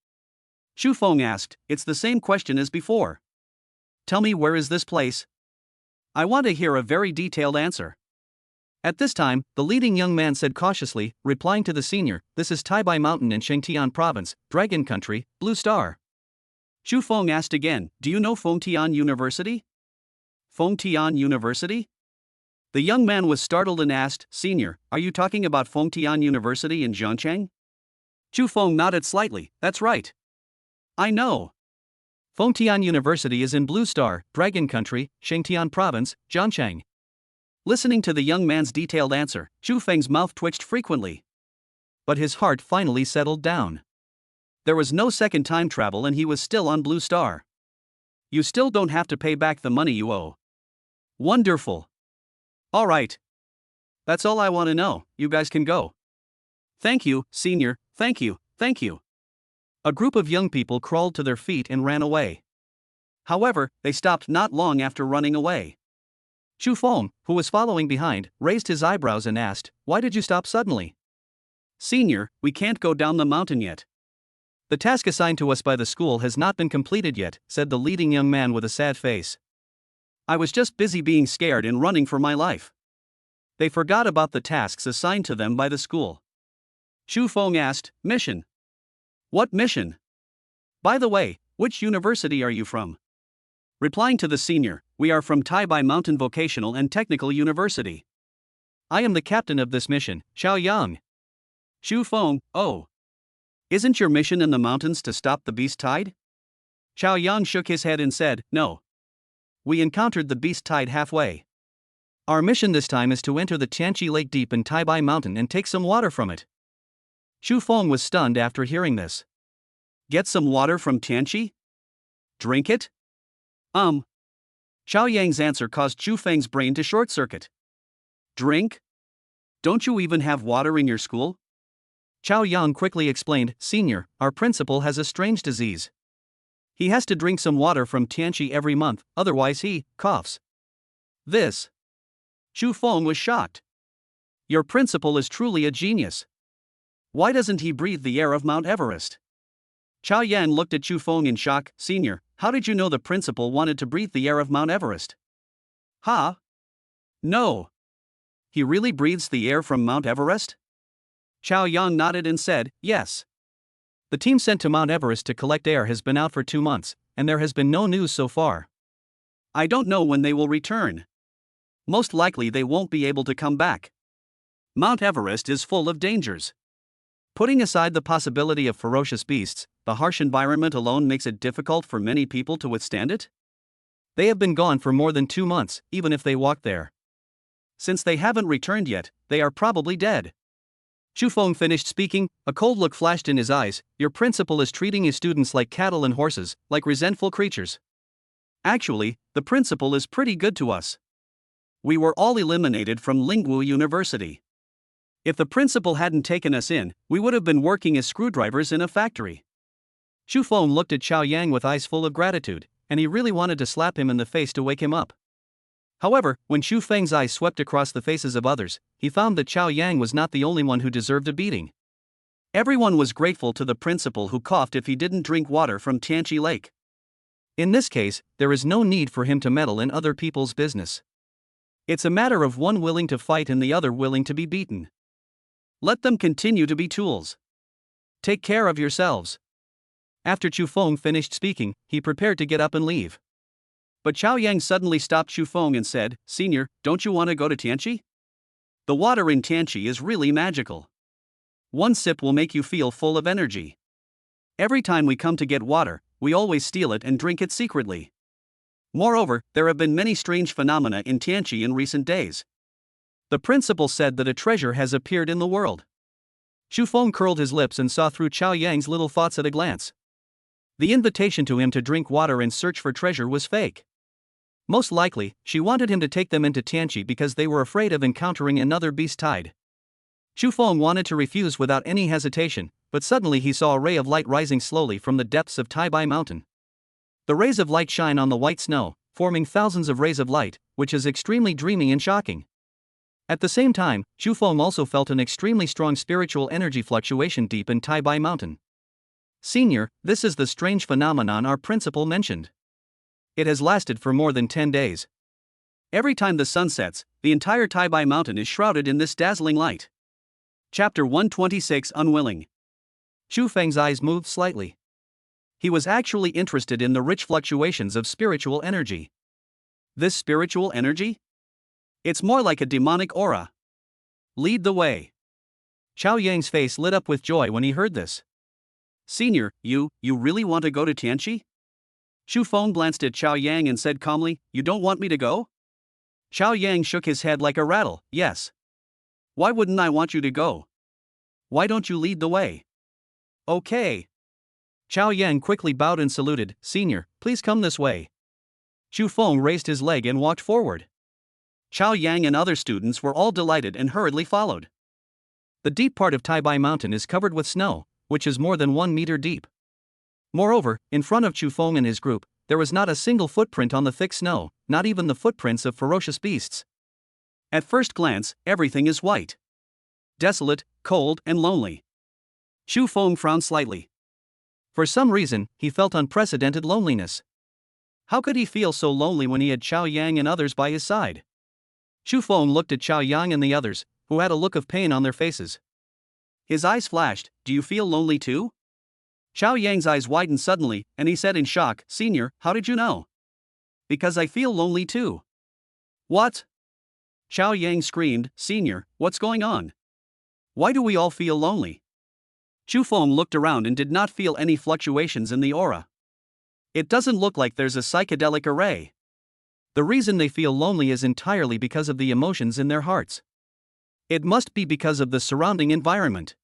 Chu Feng asked, "It's the same question as before. Tell me, where is this place? I want to hear a very detailed answer." At this time, the leading young man said cautiously, replying to the senior, "This is Taibai Mountain in Shengtian Province, Dragon Country, Blue Star." Chu Feng asked again, "Do you know Fengtian University?" Fengtian University? The young man was startled and asked, "Senior, are you talking about Fengtian University in Zhangcheng?" Chu Feng nodded slightly, "That's right. I know. Fengtian University is in Blue Star, Dragon Country, Shengtian Province, Zhangcheng." Listening to the young man's detailed answer, Chu Feng's mouth twitched frequently. But his heart finally settled down. There was no second time travel and he was still on Blue Star. You still don't have to pay back the money you owe. Wonderful. All right. That's all I want to know, you guys can go. Thank you, Senior, thank you, thank you. A group of young people crawled to their feet and ran away. However, they stopped not long after running away. Chu Feng, who was following behind, raised his eyebrows and asked, "Why did you stop suddenly?" Senior, we can't go down the mountain yet. "The task assigned to us by the school has not been completed yet," said the leading young man with a sad face. I was just busy being scared and running for my life. They forgot about the tasks assigned to them by the school. Chu Feng asked, "Mission? What mission? By the way, which university are you from?" Replying to the senior, "We are from Taibai Mountain Vocational and Technical University. I am the captain of this mission, Xiao Yang." Chu Feng, "Oh. Isn't your mission in the mountains to stop the beast tide?" Xiao Yang shook his head and said, "No. We encountered the beast tide halfway. Our mission this time is to enter the Tianqi Lake deep in Taibai Mountain and take some water from it." Chu Feng was stunned after hearing this. Get some water from Tianqi? Drink it? Xiao Yang's answer caused Chu Feng's brain to short-circuit. Drink? Don't you even have water in your school? Xiao Yang quickly explained, "Senior, our principal has a strange disease. He has to drink some water from Tianqi every month, otherwise he coughs." This. Chu Feng was shocked. Your principal is truly a genius. Why doesn't he breathe the air of Mount Everest? Xiao Yan looked at Chu Feng in shock. "Senior, how did you know the principal wanted to breathe the air of Mount Everest?" "Huh? No. He really breathes the air from Mount Everest?" Xiao Yang nodded and said, "Yes. The team sent to Mount Everest to collect air has been out for 2 months, and there has been no news so far. I don't know when they will return. Most likely they won't be able to come back. Mount Everest is full of dangers. Putting aside the possibility of ferocious beasts, the harsh environment alone makes it difficult for many people to withstand it. They have been gone for more than 2 months, even if they walked there. Since they haven't returned yet, they are probably dead." Chu Feng finished speaking, a cold look flashed in his eyes. "Your principal is treating his students like cattle and horses, like resentful creatures." Actually, the principal is pretty good to us. We were all eliminated from Lingwu University. If the principal hadn't taken us in, we would have been working as screwdrivers in a factory. Chu Feng looked at Xiao Yang with eyes full of gratitude, and he really wanted to slap him in the face to wake him up. However, when Chu Feng's eyes swept across the faces of others, he found that Xiao Yang was not the only one who deserved a beating. Everyone was grateful to the principal who coughed if he didn't drink water from Tianqi Lake. In this case, there is no need for him to meddle in other people's business. It's a matter of one willing to fight and the other willing to be beaten. Let them continue to be tools. Take care of yourselves. After Chu Feng finished speaking, he prepared to get up and leave. But Chao Yang suddenly stopped Chu Feng and said, "Senior, don't you want to go to Tianqi? The water in Tianqi is really magical. One sip will make you feel full of energy. Every time we come to get water, we always steal it and drink it secretly. Moreover, there have been many strange phenomena in Tianqi in recent days. The principal said that a treasure has appeared in the world." Chu Feng curled his lips and saw through Chao Yang's little thoughts at a glance. The invitation to him to drink water and search for treasure was fake. Most likely, she wanted him to take them into Tianqi because they were afraid of encountering another beast tide. Chu Feng wanted to refuse without any hesitation, but suddenly he saw a ray of light rising slowly from the depths of Taibai Mountain. The rays of light shine on the white snow, forming thousands of rays of light, which is extremely dreamy and shocking. At the same time, Chu Feng also felt an extremely strong spiritual energy fluctuation deep in Taibai Mountain. "Senior, this is the strange phenomenon our principal mentioned. It has lasted for more than 10 days. Every time the sun sets, the entire Taibai Mountain is shrouded in this dazzling light." Chapter 126 Unwilling. Chu Feng's eyes moved slightly. He was actually interested in the rich fluctuations of spiritual energy. This spiritual energy? It's more like a demonic aura. Lead the way. Chao Yang's face lit up with joy when he heard this. "Senior, you really want to go to Tianqi?" Chu Feng glanced at Chao Yang and said calmly, "You don't want me to go?" Chao Yang shook his head like a rattle. "Yes. Why wouldn't I want you to go? Why don't you lead the way?" "Okay." Chao Yang quickly bowed and saluted. "Senior, please come this way." Chu Feng raised his leg and walked forward. Chao Yang and other students were all delighted and hurriedly followed. The deep part of Taibai Mountain is covered with snow, which is more than 1 meter deep. Moreover, in front of Chu Feng and his group, there was not a single footprint on the thick snow, not even the footprints of ferocious beasts. At first glance, everything is white. Desolate, cold, and lonely. Chu Feng frowned slightly. For some reason, he felt unprecedented loneliness. How could he feel so lonely when he had Chao Yang and others by his side? Chu Feng looked at Chao Yang and the others, who had a look of pain on their faces. His eyes flashed. "Do you feel lonely too?" Chao Yang's eyes widened suddenly, and he said in shock, "Senior, how did you know?" "Because I feel lonely too." "What?" Chao Yang screamed, "Senior, what's going on? Why do we all feel lonely?" Chu Feng looked around and did not feel any fluctuations in the aura. "It doesn't look like there's a psychedelic array." The reason they feel lonely is entirely because of the emotions in their hearts. It must be because of the surrounding environment.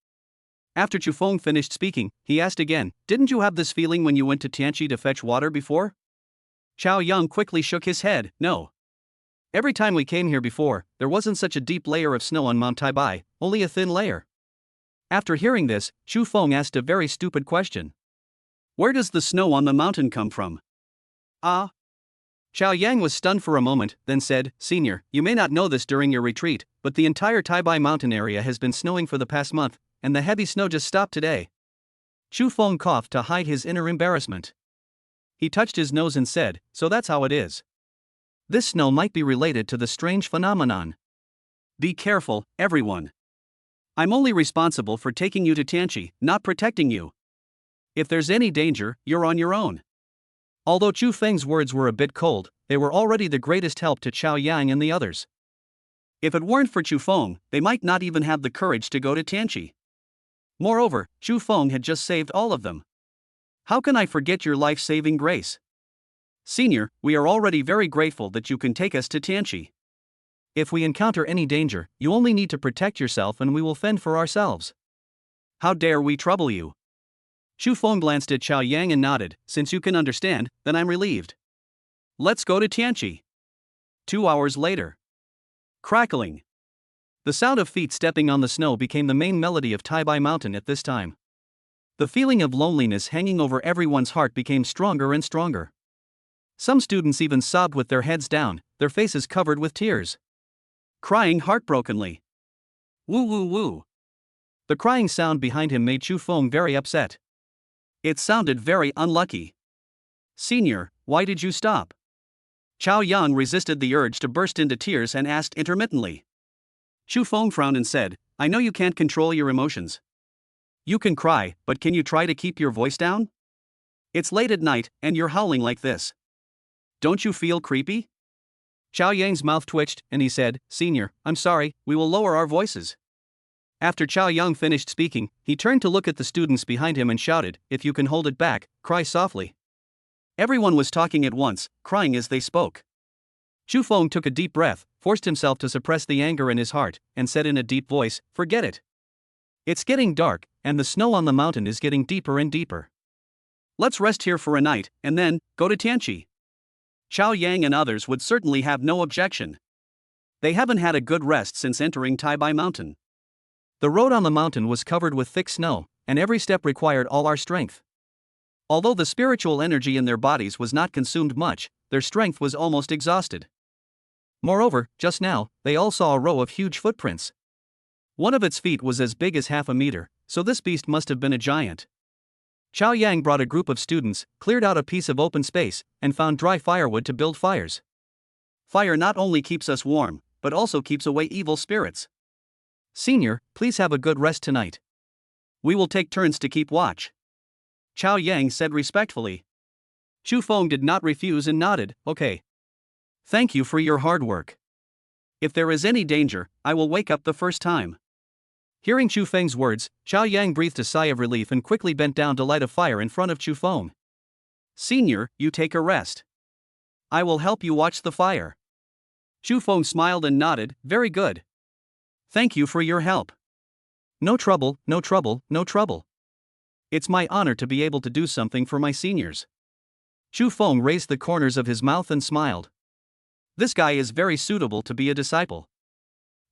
After Chu Feng finished speaking, he asked again, "Didn't you have this feeling when you went to Tianqi to fetch water before?" Chao Yang quickly shook his head. "No. Every time we came here before, there wasn't such a deep layer of snow on Mount Taibai, only a thin layer." After hearing this, Chu Feng asked a very stupid question. "Where does the snow on the mountain come from?" "Ah." Chao Yang was stunned for a moment, then said, "Senior, you may not know this during your retreat, but the entire Taibai mountain area has been snowing for the past month, and the heavy snow just stopped today." Chu Feng coughed to hide his inner embarrassment. He touched his nose and said, "So that's how it is. This snow might be related to the strange phenomenon. Be careful, everyone. I'm only responsible for taking you to Tianqi, not protecting you. If there's any danger, you're on your own." Although Chu Feng's words were a bit cold, they were already the greatest help to Chao Yang and the others. If it weren't for Chu Feng, they might not even have the courage to go to Tianqi. Moreover, Chu Feng had just saved all of them. How can I forget your life-saving grace? Senior, we are already very grateful that you can take us to Tianqi. If we encounter any danger, you only need to protect yourself and we will fend for ourselves. How dare we trouble you? Chu Feng glanced at Chao Yang and nodded. "Since you can understand, then I'm relieved. Let's go to Tianqi." 2 hours later. Crackling. The sound of feet stepping on the snow became the main melody of Taibai Mountain at this time. The feeling of loneliness hanging over everyone's heart became stronger and stronger. Some students even sobbed with their heads down, their faces covered with tears. Crying heartbrokenly. Woo woo woo. The crying sound behind him made Chu Feng very upset. It sounded very unlucky. "Senior, why did you stop?" Chao Yang resisted the urge to burst into tears and asked intermittently. Chu Feng frowned and said, I know you can't control your emotions. You can cry, but can you try to keep your voice down? It's late at night, and you're howling like this. Don't you feel creepy? Chao Yang's mouth twitched, and he said, Senior, I'm sorry, we will lower our voices. After Chao Yang finished speaking, he turned to look at the students behind him and shouted, If you can hold it back, cry softly. Everyone was talking at once, crying as they spoke. Chu Feng took a deep breath, forced himself to suppress the anger in his heart, and said in a deep voice, Forget it. It's getting dark, and the snow on the mountain is getting deeper and deeper. Let's rest here for a night, and then, go to Tianqi. Chao Yang and others would certainly have no objection. They haven't had a good rest since entering Taibai Mountain. The road on the mountain was covered with thick snow, and every step required all our strength. Although the spiritual energy in their bodies was not consumed much, their strength was almost exhausted. Moreover, just now, they all saw a row of huge footprints. One of its feet was as big as half a meter, so this beast must have been a giant. Chao Yang brought a group of students, cleared out a piece of open space, and found dry firewood to build fires. Fire not only keeps us warm, but also keeps away evil spirits. Senior, please have a good rest tonight. We will take turns to keep watch. Chao Yang said respectfully. Chu Feng did not refuse and nodded, Okay. Thank you for your hard work. If there is any danger, I will wake up the first time. Hearing Chu Feng's words, Chao Yang breathed a sigh of relief and quickly bent down to light a fire in front of Chu Feng. Senior, you take a rest. I will help you watch the fire. Chu Feng smiled and nodded, Very good. Thank you for your help. No trouble, no trouble, no trouble. It's my honor to be able to do something for my seniors. Chu Feng raised the corners of his mouth and smiled. This guy is very suitable to be a disciple.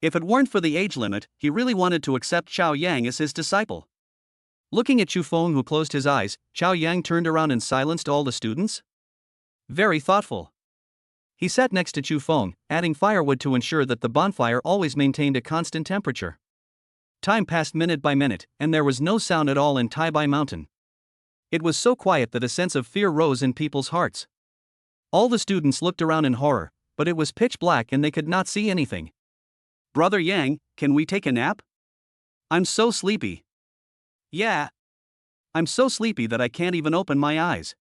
If it weren't for the age limit, he really wanted to accept Chao Yang as his disciple. Looking at Chu Feng, who closed his eyes, Chao Yang turned around and silenced all the students. Very thoughtful. He sat next to Chu Feng, adding firewood to ensure that the bonfire always maintained a constant temperature. Time passed minute by minute, and there was no sound at all in Taibai Mountain. It was so quiet that a sense of fear rose in people's hearts. All the students looked around in horror, but it was pitch black and they could not see anything. Brother Yang, can we take a nap? I'm so sleepy. Yeah. I'm so sleepy that I can't even open my eyes.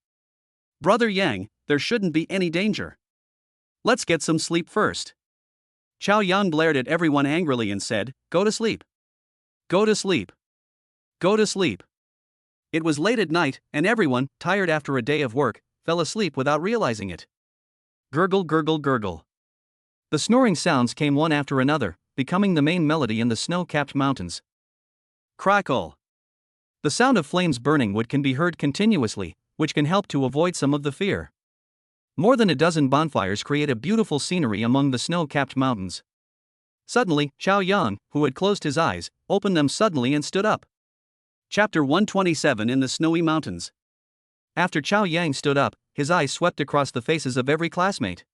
Brother Yang, there shouldn't be any danger. Let's get some sleep first. Chao Yang blared at everyone angrily and said, Go to sleep. Go to sleep. Go to sleep. It was late at night, and everyone, tired after a day of work, fell asleep without realizing it. Gurgle, gurgle, gurgle. The snoring sounds came one after another, becoming the main melody in the snow-capped mountains. Crackle. The sound of flames burning wood can be heard continuously, which can help to avoid some of the fear. More than a dozen bonfires create a beautiful scenery among the snow-capped mountains. Suddenly, Chao Yang, who had closed his eyes, opened them suddenly and stood up. Chapter 127 in the Snowy Mountains. After Chao Yang stood up, his eyes swept across the faces of every classmate.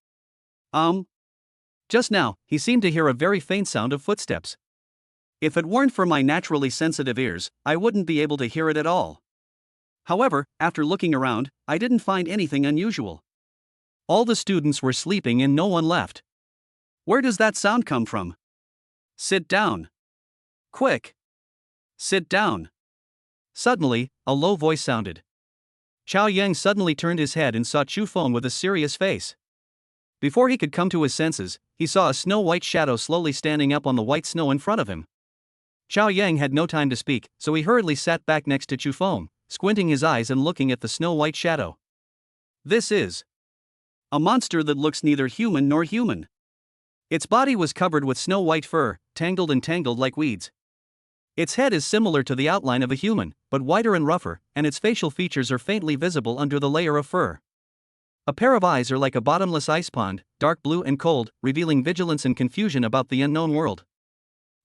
Just now, he seemed to hear a very faint sound of footsteps. If it weren't for my naturally sensitive ears, I wouldn't be able to hear it at all. However, after looking around, I didn't find anything unusual. All the students were sleeping and no one left. Where does that sound come from? Sit down. Quick. Sit down. Suddenly, a low voice sounded. Chao Yang suddenly turned his head and saw Chu Feng with a serious face. Before he could come to his senses, he saw a snow-white shadow slowly standing up on the white snow in front of him. Chao Yang had no time to speak, so he hurriedly sat back next to Chu Feng, squinting his eyes and looking at the snow-white shadow. This is a monster that looks neither human nor human. Its body was covered with snow-white fur, tangled and tangled like weeds. Its head is similar to the outline of a human, but wider and rougher, and its facial features are faintly visible under the layer of fur. A pair of eyes are like a bottomless ice pond, dark blue and cold, revealing vigilance and confusion about the unknown world.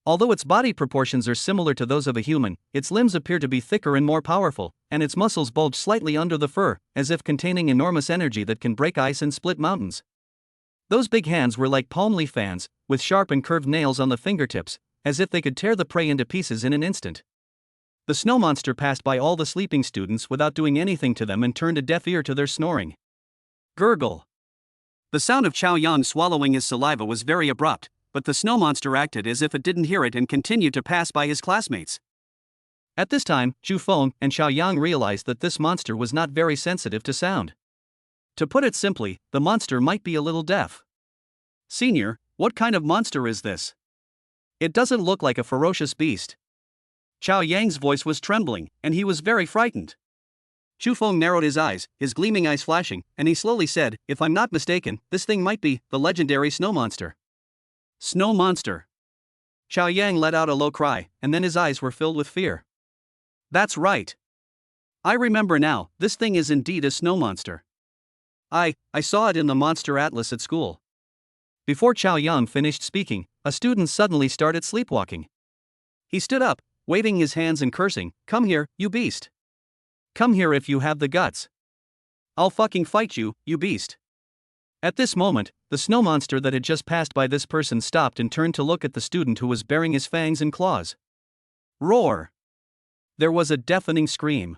Although its body proportions are similar to those of a human, its limbs appear to be thicker and more powerful, and its muscles bulge slightly under the fur, as if containing enormous energy that can break ice and split mountains. Those big hands were like palm leaf fans, with sharp and curved nails on the fingertips, as if they could tear the prey into pieces in an instant. The snow monster passed by all the sleeping students without doing anything to them and turned a deaf ear to their snoring. Gurgle. The sound of Chao Yang swallowing his saliva was very abrupt, but the snow monster acted as if it didn't hear it and continued to pass by his classmates. At this time, Chu Feng and Xiao Yang realized that this monster was not very sensitive to sound. To put it simply, the monster might be a little deaf. Senior, what kind of monster is this? It doesn't look like a ferocious beast. Xiao Yang's voice was trembling, and he was very frightened. Chu Feng narrowed his eyes, his gleaming eyes flashing, and he slowly said, "If I'm not mistaken, this thing might be the legendary snow monster." Snow monster. Xiao Yang let out a low cry, and then his eyes were filled with fear. That's right. I remember now, this thing is indeed a snow monster. I saw it in the monster atlas at school. Before Xiao Yang finished speaking, a student suddenly started sleepwalking. He stood up, waving his hands and cursing, "Come here, you beast. Come here if you have the guts. I'll fucking fight you, you beast." At this moment, the snow monster that had just passed by this person stopped and turned to look at the student who was baring his fangs and claws. Roar! There was a deafening scream.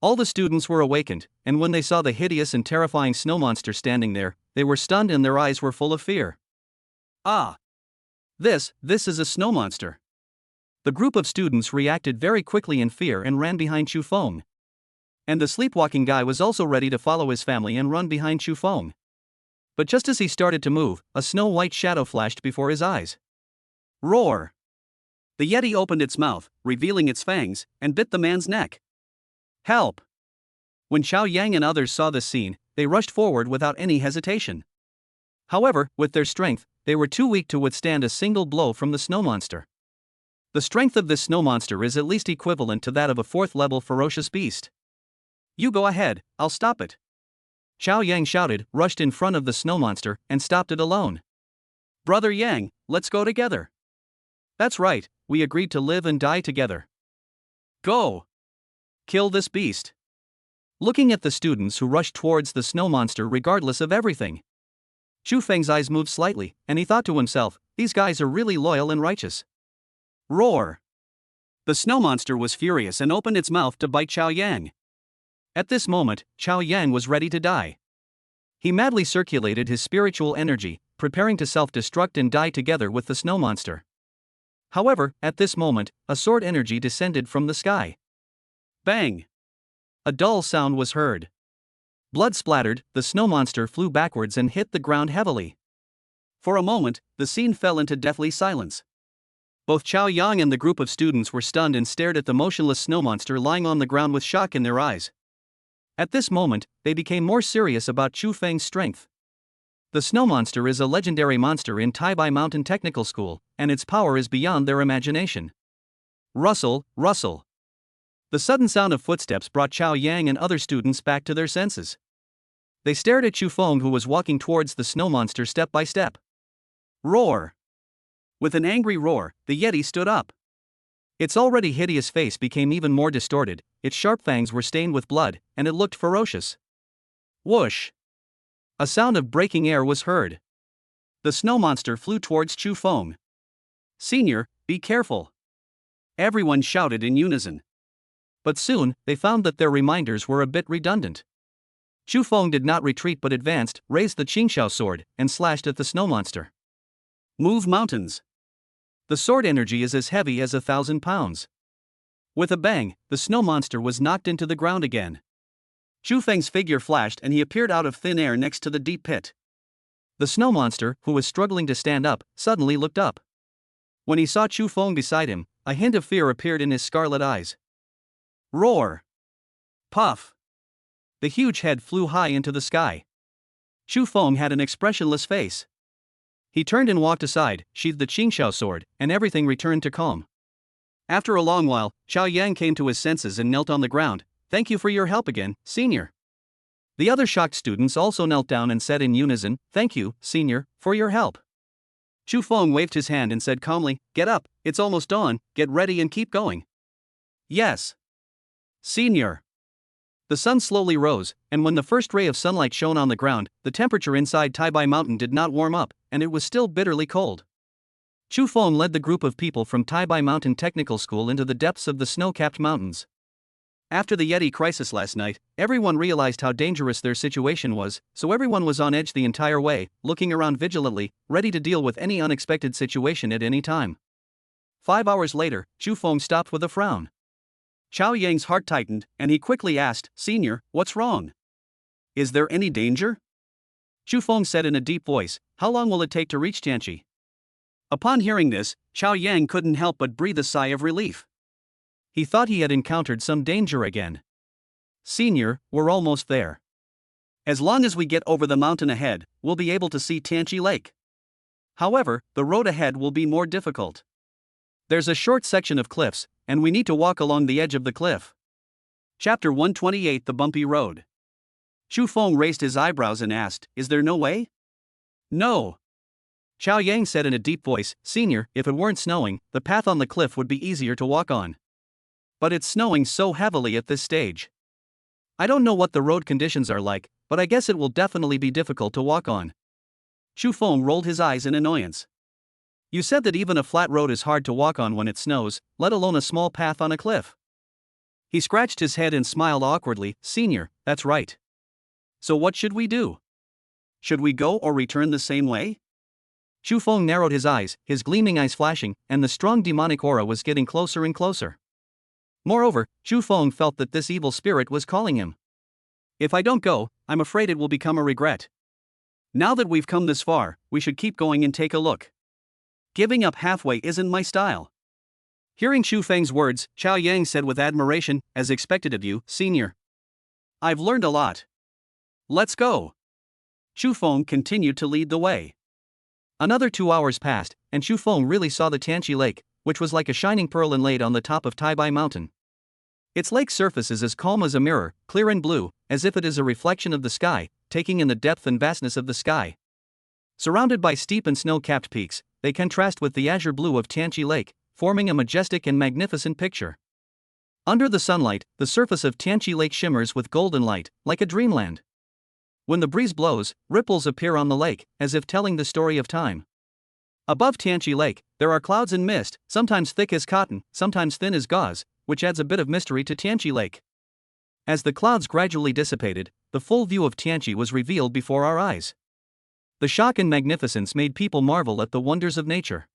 All the students were awakened, and when they saw the hideous and terrifying snow monster standing there, they were stunned and their eyes were full of fear. Ah! This is a snow monster. The group of students reacted very quickly in fear and ran behind Chu Feng. And the sleepwalking guy was also ready to follow his family and run behind Chu Feng. But just as he started to move, a snow-white shadow flashed before his eyes. Roar! The Yeti opened its mouth, revealing its fangs, and bit the man's neck. Help! When Xiao Yang and others saw this scene, they rushed forward without any hesitation. However, with their strength, they were too weak to withstand a single blow from the snow monster. The strength of this snow monster is at least equivalent to that of a fourth-level ferocious beast. You go ahead, I'll stop it. Xiao Yang shouted, rushed in front of the snow monster, and stopped it alone. Brother Yang, let's go together. That's right, we agreed to live and die together. Go! Kill this beast. Looking at the students who rushed towards the snow monster regardless of everything, Chu Feng's eyes moved slightly, and he thought to himself, these guys are really loyal and righteous. Roar! The snow monster was furious and opened its mouth to bite Xiao Yang. At this moment, Xiao Yang was ready to die. He madly circulated his spiritual energy, preparing to self-destruct and die together with the snow monster. However, at this moment, a sword energy descended from the sky. Bang! A dull sound was heard. Blood splattered, the snow monster flew backwards and hit the ground heavily. For a moment, the scene fell into deathly silence. Both Xiao Yang and the group of students were stunned and stared at the motionless snow monster lying on the ground with shock in their eyes. At this moment, they became more serious about Chu Feng's strength. The snow monster is a legendary monster in Taibai Mountain Technical School, and its power is beyond their imagination. Rustle, rustle. The sudden sound of footsteps brought Xiao Yang and other students back to their senses. They stared at Chu Feng, who was walking towards the snow monster step by step. Roar! With an angry roar, the Yeti stood up. Its already hideous face became even more distorted, its sharp fangs were stained with blood, and it looked ferocious. Whoosh! A sound of breaking air was heard. The snow monster flew towards Chu Feng. Senior, be careful! Everyone shouted in unison. But soon, they found that their reminders were a bit redundant. Chu Feng did not retreat but advanced, raised the Qingxiao sword, and slashed at the snow monster. Move mountains! The sword energy is as heavy as 1,000 pounds. With a bang, the snow monster was knocked into the ground again. Chu Feng's figure flashed and he appeared out of thin air next to the deep pit. The snow monster, who was struggling to stand up, suddenly looked up. When he saw Chu Feng beside him, a hint of fear appeared in his scarlet eyes. Roar! Puff! The huge head flew high into the sky. Chu Feng had an expressionless face. He turned and walked aside, sheathed the Qingxiao sword, and everything returned to calm. After a long while, Xiao Yang came to his senses and knelt on the ground. Thank you for your help again, senior. The other shocked students also knelt down and said in unison, Thank you, senior, for your help. Chu Feng waved his hand and said calmly, Get up, it's almost dawn, get ready and keep going. Yes. Senior. The sun slowly rose, and when the first ray of sunlight shone on the ground, the temperature inside Taibai Mountain did not warm up, and it was still bitterly cold. Chu Feng led the group of people from Taibai Mountain Technical School into the depths of the snow-capped mountains. After the Yeti crisis last night, everyone realized how dangerous their situation was, so everyone was on edge the entire way, looking around vigilantly, ready to deal with any unexpected situation at any time. 5 hours later, Chu Feng stopped with a frown. Chao Yang's heart tightened, and he quickly asked, "Senior, what's wrong? Is there any danger?" Chu Feng said in a deep voice, "How long will it take to reach Tianqi?" Upon hearing this, Chao Yang couldn't help but breathe a sigh of relief. He thought he had encountered some danger again. "Senior, we're almost there. As long as we get over the mountain ahead, we'll be able to see Tianqi Lake. However, the road ahead will be more difficult. There's a short section of cliffs, and we need to walk along the edge of the cliff." Chapter 128: The Bumpy Road. Chu Feng raised his eyebrows and asked, "Is there no way?" "No." Chao Yang said in a deep voice, "Senior, if it weren't snowing, the path on the cliff would be easier to walk on. But it's snowing so heavily at this stage. I don't know what the road conditions are like, but I guess it will definitely be difficult to walk on." Chu Feng rolled his eyes in annoyance. "You said that even a flat road is hard to walk on when it snows, let alone a small path on a cliff." He scratched his head and smiled awkwardly. "Senior, that's right. So what should we do? Should we go or return the same way?" Chu Feng narrowed his eyes, his gleaming eyes flashing, and the strong demonic aura was getting closer and closer. Moreover, Chu Feng felt that this evil spirit was calling him. "If I don't go, I'm afraid it will become a regret. Now that we've come this far, we should keep going and take a look. Giving up halfway isn't my style." Hearing Chu Feng's words, Chao Yang said with admiration, "As expected of you, Senior. I've learned a lot. Let's go." Chu Feng continued to lead the way. Another 2 hours passed, and Chu Feng really saw the Tianqi Lake, which was like a shining pearl inlaid on the top of Taibai Mountain. Its lake surface is as calm as a mirror, clear and blue, as if it is a reflection of the sky, taking in the depth and vastness of the sky. Surrounded by steep and snow-capped peaks, they contrast with the azure blue of Tianqi Lake, forming a majestic and magnificent picture. Under the sunlight, the surface of Tianqi Lake shimmers with golden light, like a dreamland. When the breeze blows, ripples appear on the lake, as if telling the story of time. Above Tianqi Lake, there are clouds and mist, sometimes thick as cotton, sometimes thin as gauze, which adds a bit of mystery to Tianqi Lake. As the clouds gradually dissipated, the full view of Tianqi was revealed before our eyes. The shock and magnificence made people marvel at the wonders of nature.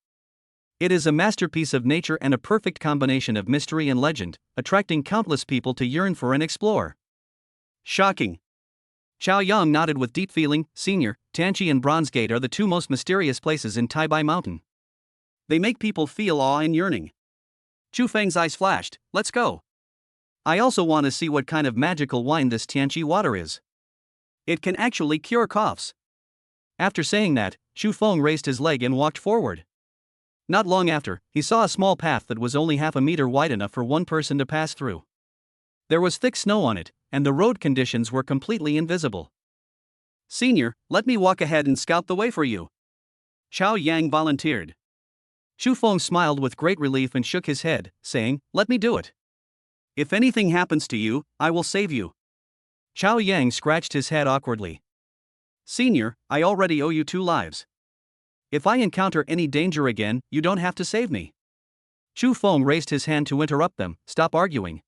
It is a masterpiece of nature and a perfect combination of mystery and legend, attracting countless people to yearn for and explore. Shocking. Chao Yang nodded with deep feeling. "Senior, Tianqi and Bronze Gate are the two most mysterious places in Taibai Mountain. They make people feel awe and yearning." Chu Feng's eyes flashed. "Let's go. I also want to see what kind of magical wine this Tianqi water is. It can actually cure coughs." After saying that, Chu Feng raised his leg and walked forward. Not long after, he saw a small path that was only half a meter wide enough for one person to pass through. There was thick snow on it, and the road conditions were completely invisible. "Senior, let me walk ahead and scout the way for you." Chao Yang volunteered. Chu Feng smiled with great relief and shook his head, saying, "Let me do it. If anything happens to you, I will save you." Chao Yang scratched his head awkwardly. "Senior, I already owe you 2 lives. If I encounter any danger again, you don't have to save me." Chu Feng raised his hand to interrupt them. "Stop arguing.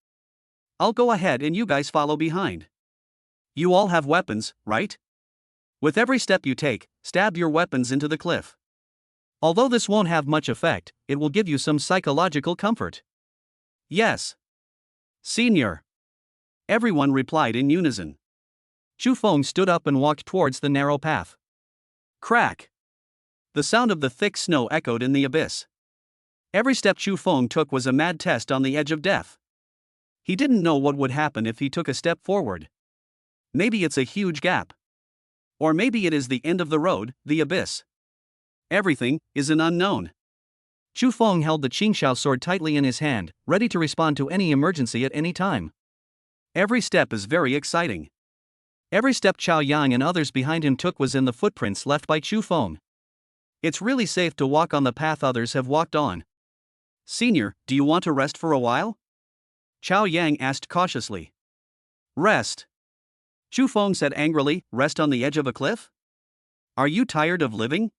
I'll go ahead and you guys follow behind. You all have weapons, right? With every step you take, stab your weapons into the cliff. Although this won't have much effect, it will give you some psychological comfort." "Yes. Senior." Everyone replied in unison. Chu Feng stood up and walked towards the narrow path. Crack! The sound of the thick snow echoed in the abyss. Every step Chu Feng took was a mad test on the edge of death. He didn't know what would happen if he took a step forward. Maybe it's a huge gap. Or maybe it is the end of the road, the abyss. Everything is an unknown. Chu Feng held the Qingxiao sword tightly in his hand, ready to respond to any emergency at any time. Every step is very exciting. Every step Chao Yang and others behind him took was in the footprints left by Chu Feng. It's really safe to walk on the path others have walked on. "Senior, do you want to rest for a while?" Chao Yang asked cautiously. "Rest?" Chu Feng said angrily. "Rest on the edge of a cliff? Are you tired of living?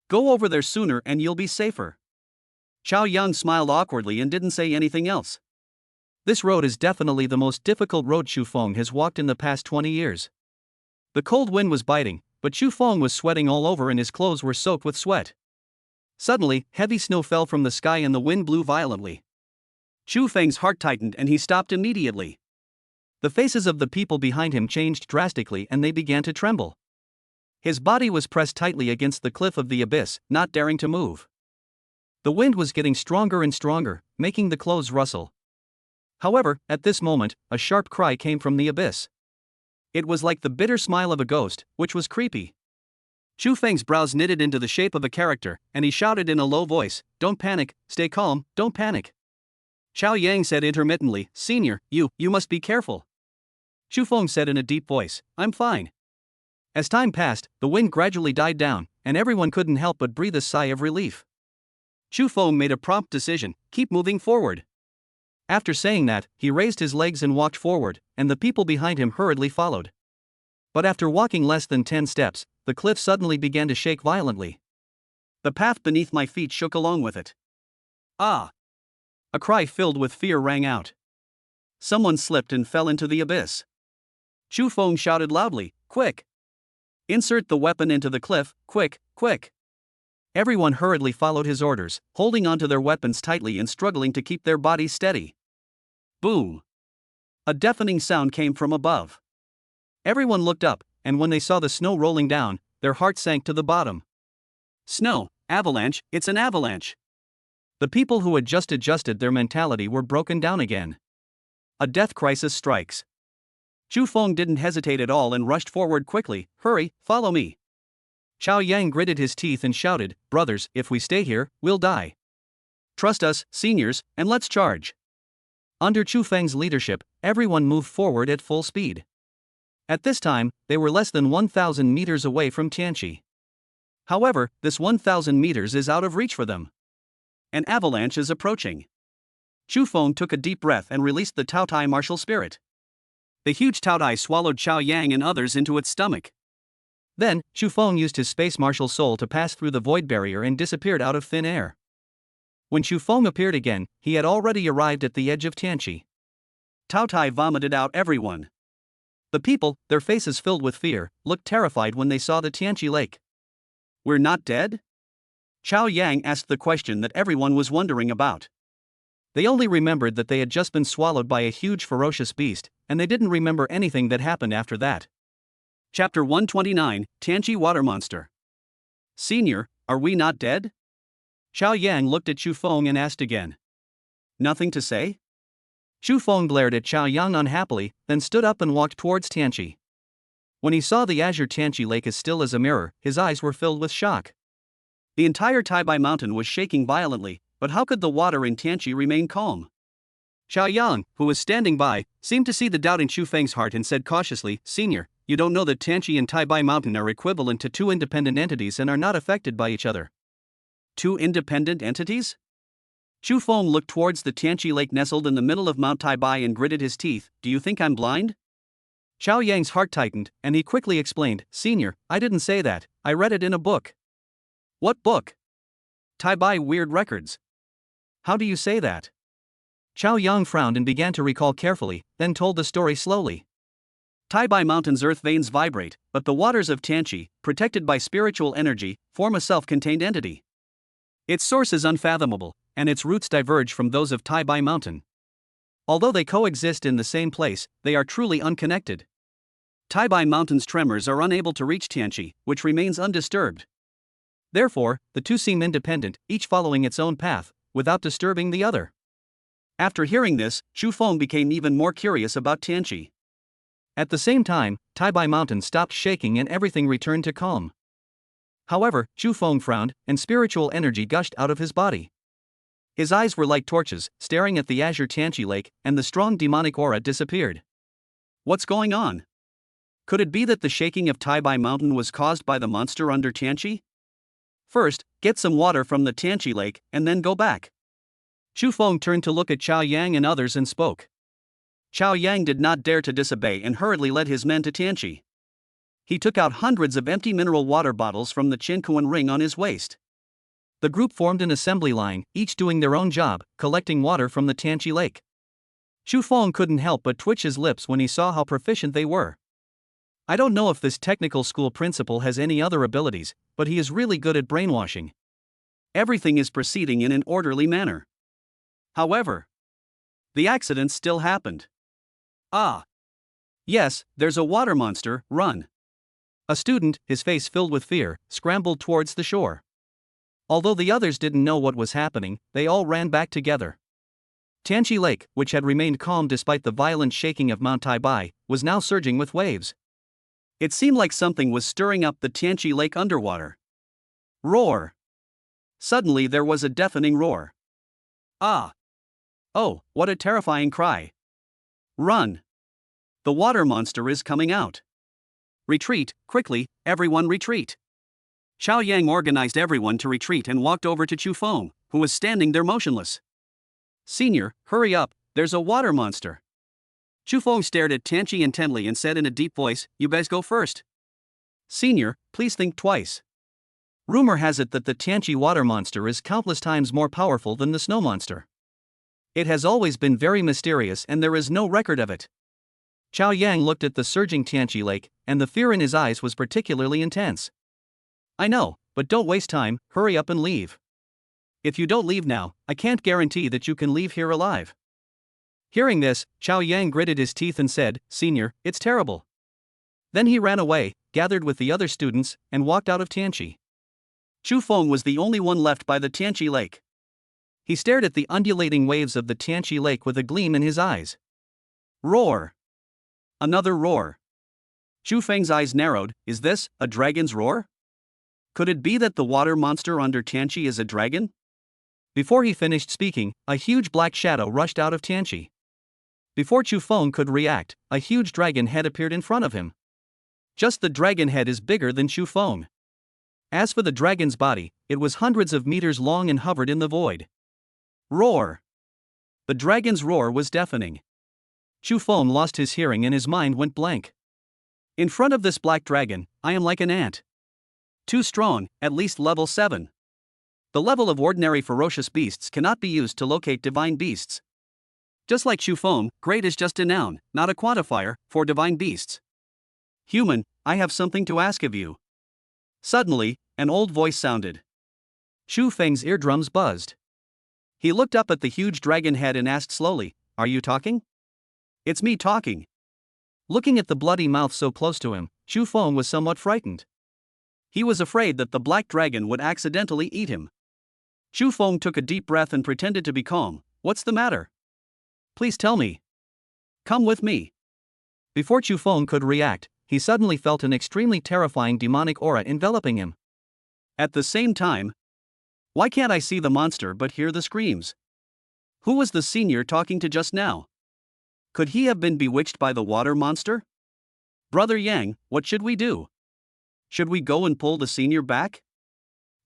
Go over there sooner and you'll be safer." Chao Yang smiled awkwardly and didn't say anything else. This road is definitely the most difficult road Xu Feng has walked in the past 20 years. The cold wind was biting, but Xu Feng was sweating all over and his clothes were soaked with sweat. Suddenly, heavy snow fell from the sky and the wind blew violently. Xu Feng's heart tightened and he stopped immediately. The faces of the people behind him changed drastically and they began to tremble. His body was pressed tightly against the cliff of the abyss, not daring to move. The wind was getting stronger and stronger, making the clothes rustle. However, at this moment, a sharp cry came from the abyss. It was like the bitter smile of a ghost, which was creepy. Xu Feng's brows knitted into the shape of a character, and he shouted in a low voice, "Don't panic, stay calm, don't panic." Chao Yang said intermittently, "Senior, you must be careful." Xu Feng said in a deep voice, "I'm fine." As time passed, the wind gradually died down, and everyone couldn't help but breathe a sigh of relief. Xu Feng made a prompt decision, keep moving forward. After saying that, he raised his legs and walked forward, and the people behind him hurriedly followed. But after walking less than 10 steps, the cliff suddenly began to shake violently. The path beneath my feet shook along with it. Ah! A cry filled with fear rang out. Someone slipped and fell into the abyss. Xu Feng shouted loudly, "Quick! Insert the weapon into the cliff, quick, quick!" Everyone hurriedly followed his orders, holding onto their weapons tightly and struggling to keep their bodies steady. Boom! A deafening sound came from above. Everyone looked up, and when they saw the snow rolling down, their hearts sank to the bottom. Snow, avalanche, it's an avalanche. The people who had just adjusted their mentality were broken down again. A death crisis strikes. Xu Feng didn't hesitate at all and rushed forward quickly. "Hurry, follow me." Chao Yang gritted his teeth and shouted, "Brothers, if we stay here, we'll die. Trust us, seniors, and let's charge." Under Xu Feng's leadership, everyone moved forward at full speed. At this time, they were less than 1,000 meters away from Tianqi. However, this 1,000 meters is out of reach for them. An avalanche is approaching. Xu Feng took a deep breath and released the Taotai martial spirit. The huge Taotai swallowed Chao Yang and others into its stomach. Then, Xu Feng used his space martial soul to pass through the void barrier and disappeared out of thin air. When Xu Feng appeared again, he had already arrived at the edge of Tianqi. Taotai vomited out everyone. The people, their faces filled with fear, looked terrified when they saw the Tianqi lake. "We're not dead?" Chao Yang asked the question that everyone was wondering about. They only remembered that they had just been swallowed by a huge ferocious beast, and they didn't remember anything that happened after that. Chapter 129, Tianqi Water Monster. "Senior, are we not dead?" Chao Yang looked at Xu Feng and asked again. "Nothing to say?" Xu Feng glared at Chao Yang unhappily, then stood up and walked towards Tianqi. When he saw the azure Tianqi lake as still as a mirror, his eyes were filled with shock. The entire Taibai mountain was shaking violently, but how could the water in Tianqi remain calm? Chao Yang, who was standing by, seemed to see the doubt in Xu Feng's heart and said cautiously, "Senior, you don't know that Tianqi and Taibai mountain are equivalent to two independent entities and are not affected by each other." Two independent entities? Xu Feng looked towards the Tianqi lake nestled in the middle of Mount Taibai and gritted his teeth. "Do you think I'm blind?" Chao Yang's heart tightened, and he quickly explained, "Senior, I didn't say that, I read it in a book." "What book?" "Taibai Weird Records." "How do you say that?" Chao Yang frowned and began to recall carefully, then told the story slowly. Taibai Mountain's earth veins vibrate, but the waters of Tianqi, protected by spiritual energy, form a self-contained entity. Its source is unfathomable, and its roots diverge from those of Taibai Mountain. Although they coexist in the same place, they are truly unconnected. Taibai Mountain's tremors are unable to reach Tianqi, which remains undisturbed. Therefore, the two seem independent, each following its own path, without disturbing the other. After hearing this, Xu Feng became even more curious about Tianqi. At the same time, Taibai Mountain stopped shaking and everything returned to calm. However, Xu Feng frowned, and spiritual energy gushed out of his body. His eyes were like torches, staring at the azure Tianqi lake, and the strong demonic aura disappeared. What's going on? Could it be that the shaking of Taibai Mountain was caused by the monster under Tianqi? First, get some water from the Tianqi lake, and then go back. Xu Feng turned to look at Chao Yang and others and spoke. Chao Yang did not dare to disobey and hurriedly led his men to Tianqi. He took out hundreds of empty mineral water bottles from the Qinkuan ring on his waist. The group formed an assembly line, each doing their own job, collecting water from the Tianqi lake. Chu Feng couldn't help but twitch his lips when he saw how proficient they were. I don't know if this technical school principal has any other abilities, but he is really good at brainwashing. Everything is proceeding in an orderly manner. However, the accident still happened. Ah. Yes, there's a water monster, run. A student, his face filled with fear, scrambled towards the shore. Although the others didn't know what was happening, they all ran back together. Tianqi Lake, which had remained calm despite the violent shaking of Mount Taibai, was now surging with waves. It seemed like something was stirring up the Tianqi Lake underwater. Roar! Suddenly there was a deafening roar. Ah! Oh, what a terrifying cry! Run! The water monster is coming out. Retreat, quickly, everyone retreat. Xiao Yang organized everyone to retreat and walked over to Chu Feng, who was standing there motionless. Senior, hurry up, there's a water monster. Chu Feng stared at Tianqi intently and said in a deep voice, you best go first. Senior, please think twice. Rumor has it that the Tianqi water monster is countless times more powerful than the snow monster. It has always been very mysterious and there is no record of it. Xiao Yang looked at the surging Tianqi Lake, and the fear in his eyes was particularly intense. I know, but don't waste time, hurry up and leave. If you don't leave now, I can't guarantee that you can leave here alive. Hearing this, Xiao Yang gritted his teeth and said, Senior, it's terrible. Then he ran away, gathered with the other students, and walked out of Tianqi. Chu Feng was the only one left by the Tianqi Lake. He stared at the undulating waves of the Tianqi Lake with a gleam in his eyes. Roar! Another roar. Chu Feng's eyes narrowed, is this a dragon's roar? Could it be that the water monster under Tianqi is a dragon? Before he finished speaking, a huge black shadow rushed out of Tianqi. Before Chu Feng could react, a huge dragon head appeared in front of him. Just the dragon head is bigger than Chu Feng. As for the dragon's body, it was hundreds of meters long and hovered in the void. Roar! The dragon's roar was deafening. Chu Feng lost his hearing and his mind went blank. In front of this black dragon, I am like an ant. Too strong, at least level 7. The level of ordinary ferocious beasts cannot be used to locate divine beasts. Just like Chu Feng, great is just a noun, not a quantifier, for divine beasts. Human, I have something to ask of you. Suddenly, an old voice sounded. Chu Feng's eardrums buzzed. He looked up at the huge dragon head and asked slowly, are you talking? It's me talking. Looking at the bloody mouth so close to him, Chu Feng was somewhat frightened. He was afraid that the black dragon would accidentally eat him. Chu Feng took a deep breath and pretended to be calm. What's the matter? Please tell me. Come with me. Before Chu Feng could react, he suddenly felt an extremely terrifying demonic aura enveloping him. At the same time, why can't I see the monster but hear the screams? Who was the senior talking to just now? Could he have been bewitched by the water monster? Brother Yang, what should we do? Should we go and pull the senior back?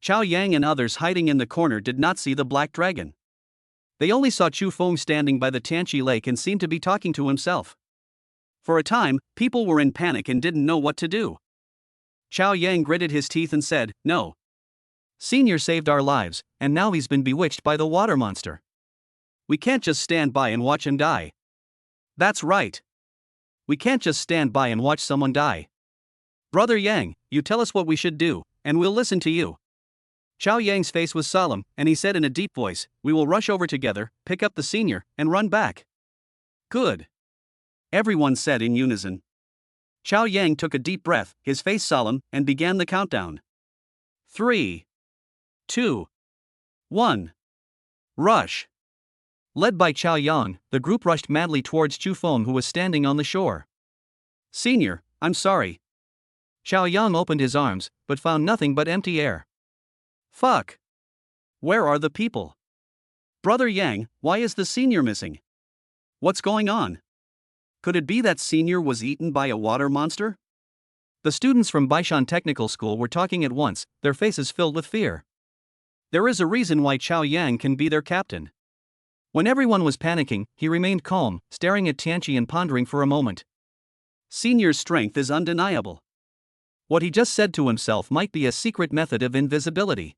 Xiao Yang and others hiding in the corner did not see the black dragon. They only saw Chu Feng standing by the Tianqi Lake and seemed to be talking to himself. For a time, people were in panic and didn't know what to do. Xiao Yang gritted his teeth and said, no. Senior saved our lives, and now he's been bewitched by the water monster. We can't just stand by and watch him die. That's right. We can't just stand by and watch someone die. Brother Yang, you tell us what we should do, and we'll listen to you. Xiao Yang's face was solemn, and he said in a deep voice, we will rush over together, pick up the senior, and run back. Good. Everyone said in unison. Xiao Yang took a deep breath, his face solemn, and began the countdown. 3, 2, 1. Rush. Led by Xiao Yang, the group rushed madly towards Chu Feng, who was standing on the shore. Senior, I'm sorry. Xiao Yang opened his arms, but found nothing but empty air. Fuck. Where are the people? Brother Yang, why is the senior missing? What's going on? Could it be that senior was eaten by a water monster? The students from Baishan Technical School were talking at once, their faces filled with fear. There is a reason why Xiao Yang can be their captain. When everyone was panicking, he remained calm, staring at Tianqi and pondering for a moment. Senior's strength is undeniable. What he just said to himself might be a secret method of invisibility.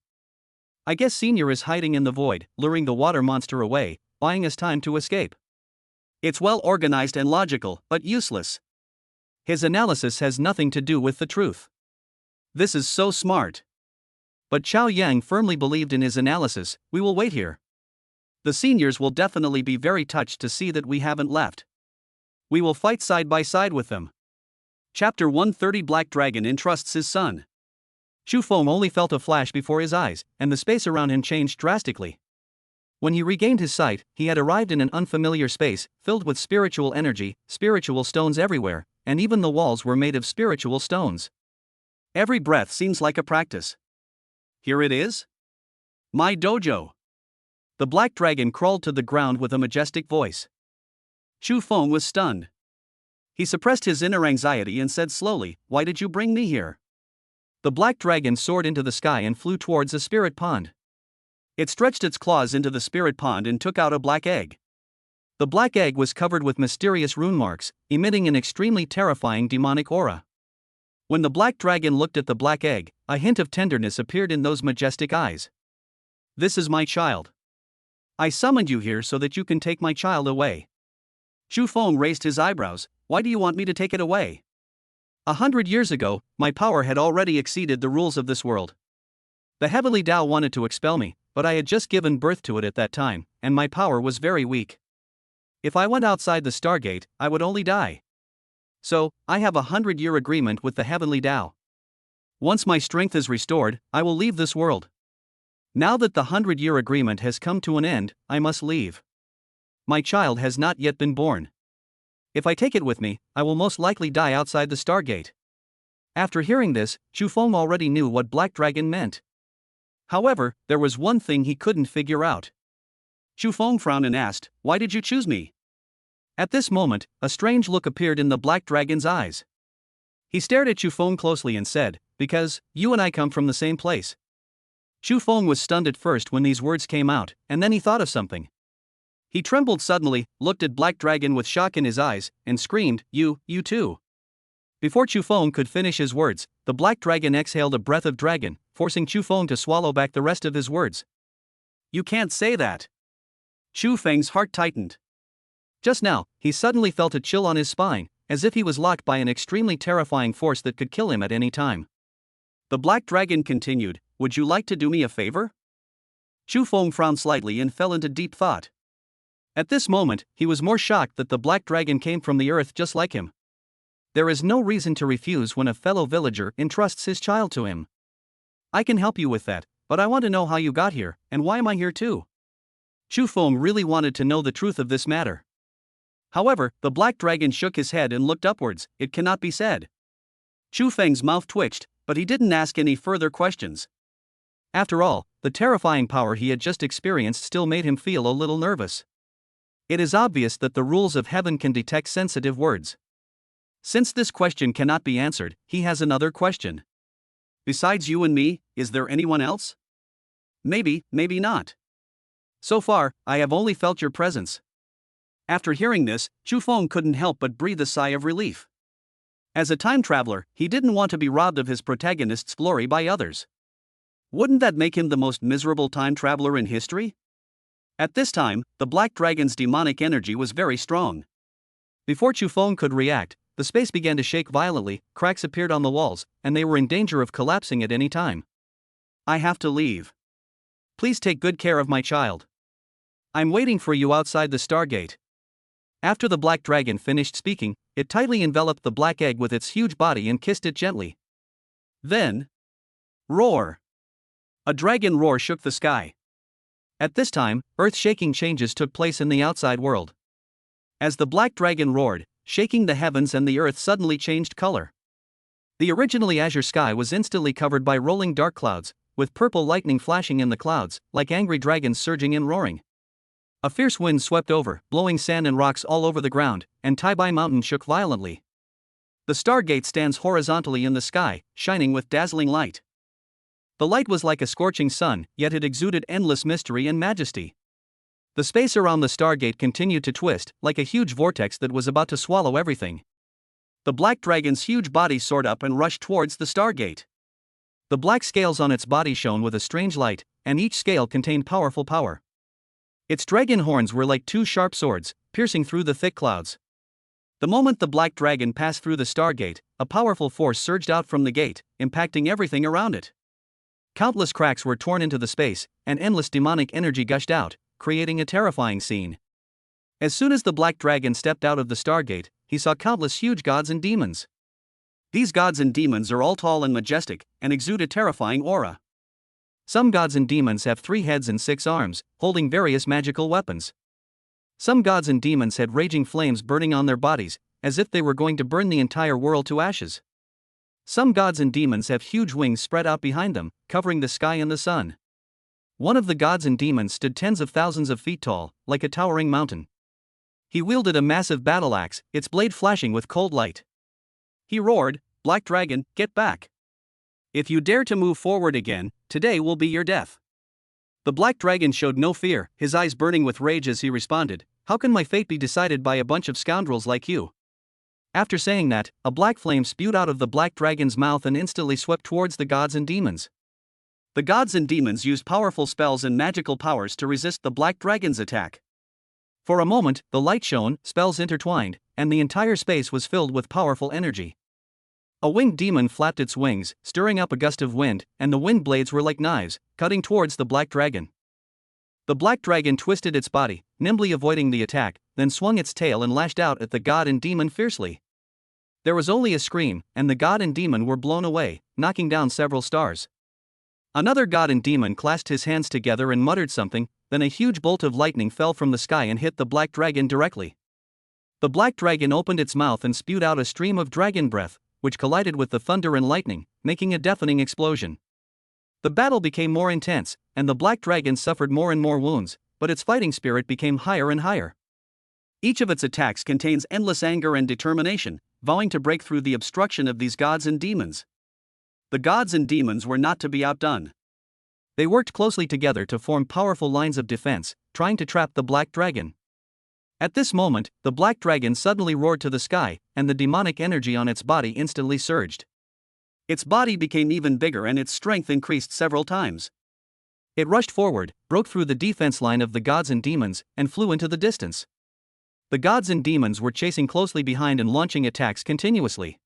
I guess Senior is hiding in the void, luring the water monster away, buying us time to escape. It's well organized and logical, but useless. His analysis has nothing to do with the truth. This is so smart. But Chao Yang firmly believed in his analysis. We will wait here. The seniors will definitely be very touched to see that we haven't left. We will fight side by side with them. Chapter 130 Black Dragon entrusts his son. Chu Feng only felt a flash before his eyes, and the space around him changed drastically. When he regained his sight, he had arrived in an unfamiliar space, filled with spiritual energy, spiritual stones everywhere, and even the walls were made of spiritual stones. Every breath seems like a practice. Here it is? My dojo. The black dragon crawled to the ground with a majestic voice. Chu Feng was stunned. He suppressed his inner anxiety and said slowly, "Why did you bring me here?" The black dragon soared into the sky and flew towards a spirit pond. It stretched its claws into the spirit pond and took out a black egg. The black egg was covered with mysterious rune marks, emitting an extremely terrifying demonic aura. When the black dragon looked at the black egg, a hint of tenderness appeared in those majestic eyes. "This is my child. I summoned you here so that you can take my child away." Chu Feng raised his eyebrows. "Why do you want me to take it away?" 100 years ago, my power had already exceeded the rules of this world. The heavenly Tao wanted to expel me, but I had just given birth to it at that time, and my power was very weak. If I went outside the Stargate, I would only die. So, I have a 100-year agreement with the heavenly Tao. Once my strength is restored, I will leave this world. Now that the 100-year agreement has come to an end, I must leave. My child has not yet been born. If I take it with me, I will most likely die outside the Stargate. After hearing this, Chu Feng already knew what Black Dragon meant. However, there was one thing he couldn't figure out. Chu Feng frowned and asked, "Why did you choose me?" At this moment, a strange look appeared in the Black Dragon's eyes. He stared at Chu Feng closely and said, "Because you and I come from the same place." Chu Feng was stunned at first when these words came out, and then he thought of something. He trembled suddenly, looked at Black Dragon with shock in his eyes, and screamed, You too." Before Chu Feng could finish his words, the Black Dragon exhaled a breath of dragon, forcing Chu Feng to swallow back the rest of his words. "You can't say that." Chu Feng's heart tightened. Just now, he suddenly felt a chill on his spine, as if he was locked by an extremely terrifying force that could kill him at any time. The Black Dragon continued, "Would you like to do me a favor?" Chu Feng frowned slightly and fell into deep thought. At this moment, he was more shocked that the Black Dragon came from the earth just like him. There is no reason to refuse when a fellow villager entrusts his child to him. "I can help you with that, but I want to know how you got here, and why am I here too?" Chu Feng really wanted to know the truth of this matter. However, the Black Dragon shook his head and looked upwards. "It cannot be said." Chu Feng's mouth twitched, but he didn't ask any further questions. After all, the terrifying power he had just experienced still made him feel a little nervous. It is obvious that the rules of heaven can detect sensitive words. Since this question cannot be answered, he has another question. "Besides you and me, is there anyone else?" "Maybe, maybe not. So far, I have only felt your presence." After hearing this, Chu Feng couldn't help but breathe a sigh of relief. As a time traveler, he didn't want to be robbed of his protagonist's glory by others. Wouldn't that make him the most miserable time traveler in history? At this time, the Black Dragon's demonic energy was very strong. Before Chu Feng could react, the space began to shake violently, cracks appeared on the walls, and they were in danger of collapsing at any time. "I have to leave. Please take good care of my child. I'm waiting for you outside the Stargate." After the Black Dragon finished speaking, it tightly enveloped the black egg with its huge body and kissed it gently. Then, roar! A dragon roar shook the sky. At this time, earth-shaking changes took place in the outside world. As the Black Dragon roared, shaking the heavens and the earth suddenly changed color. The originally azure sky was instantly covered by rolling dark clouds, with purple lightning flashing in the clouds, like angry dragons surging and roaring. A fierce wind swept over, blowing sand and rocks all over the ground, and Taibai Mountain shook violently. The Stargate stands horizontally in the sky, shining with dazzling light. The light was like a scorching sun, yet it exuded endless mystery and majesty. The space around the Stargate continued to twist, like a huge vortex that was about to swallow everything. The Black Dragon's huge body soared up and rushed towards the Stargate. The black scales on its body shone with a strange light, and each scale contained powerful power. Its dragon horns were like two sharp swords, piercing through the thick clouds. The moment the black dragon passed through the stargate, a powerful force surged out from the gate, impacting everything around it. Countless cracks were torn into the space, and endless demonic energy gushed out, creating a terrifying scene. As soon as the black dragon stepped out of the stargate, he saw countless huge gods and demons. These gods and demons are all tall and majestic, and exude a terrifying aura. Some gods and demons have 3 heads and 6 arms, holding various magical weapons. Some gods and demons had raging flames burning on their bodies, as if they were going to burn the entire world to ashes. Some gods and demons have huge wings spread out behind them, covering the sky and the sun. One of the gods and demons stood tens of thousands of feet tall, like a towering mountain. He wielded a massive battle axe, its blade flashing with cold light. He roared, "Black Dragon, get back! If you dare to move forward again, today will be your death." The black dragon showed no fear, his eyes burning with rage as he responded, "How can my fate be decided by a bunch of scoundrels like you?" After saying that, a black flame spewed out of the black dragon's mouth and instantly swept towards the gods and demons. The gods and demons used powerful spells and magical powers to resist the black dragon's attack. For a moment, the light shone, spells intertwined, and the entire space was filled with powerful energy. A winged demon flapped its wings, stirring up a gust of wind, and the wind blades were like knives, cutting towards the black dragon. The black dragon twisted its body, nimbly avoiding the attack, then swung its tail and lashed out at the god and demon fiercely. There was only a scream, and the god and demon were blown away, knocking down several stars. Another god and demon clasped his hands together and muttered something, then a huge bolt of lightning fell from the sky and hit the black dragon directly. The black dragon opened its mouth and spewed out a stream of dragon breath, which collided with the thunder and lightning, making a deafening explosion. The battle became more intense, and the black dragon suffered more and more wounds, but its fighting spirit became higher and higher. Each of its attacks contains endless anger and determination, vowing to break through the obstruction of these gods and demons. The gods and demons were not to be outdone. They worked closely together to form powerful lines of defense, trying to trap the black dragon. At this moment, the black dragon suddenly roared to the sky, and the demonic energy on its body instantly surged. Its body became even bigger and its strength increased several times. It rushed forward, broke through the defense line of the gods and demons, and flew into the distance. The gods and demons were chasing closely behind and launching attacks continuously.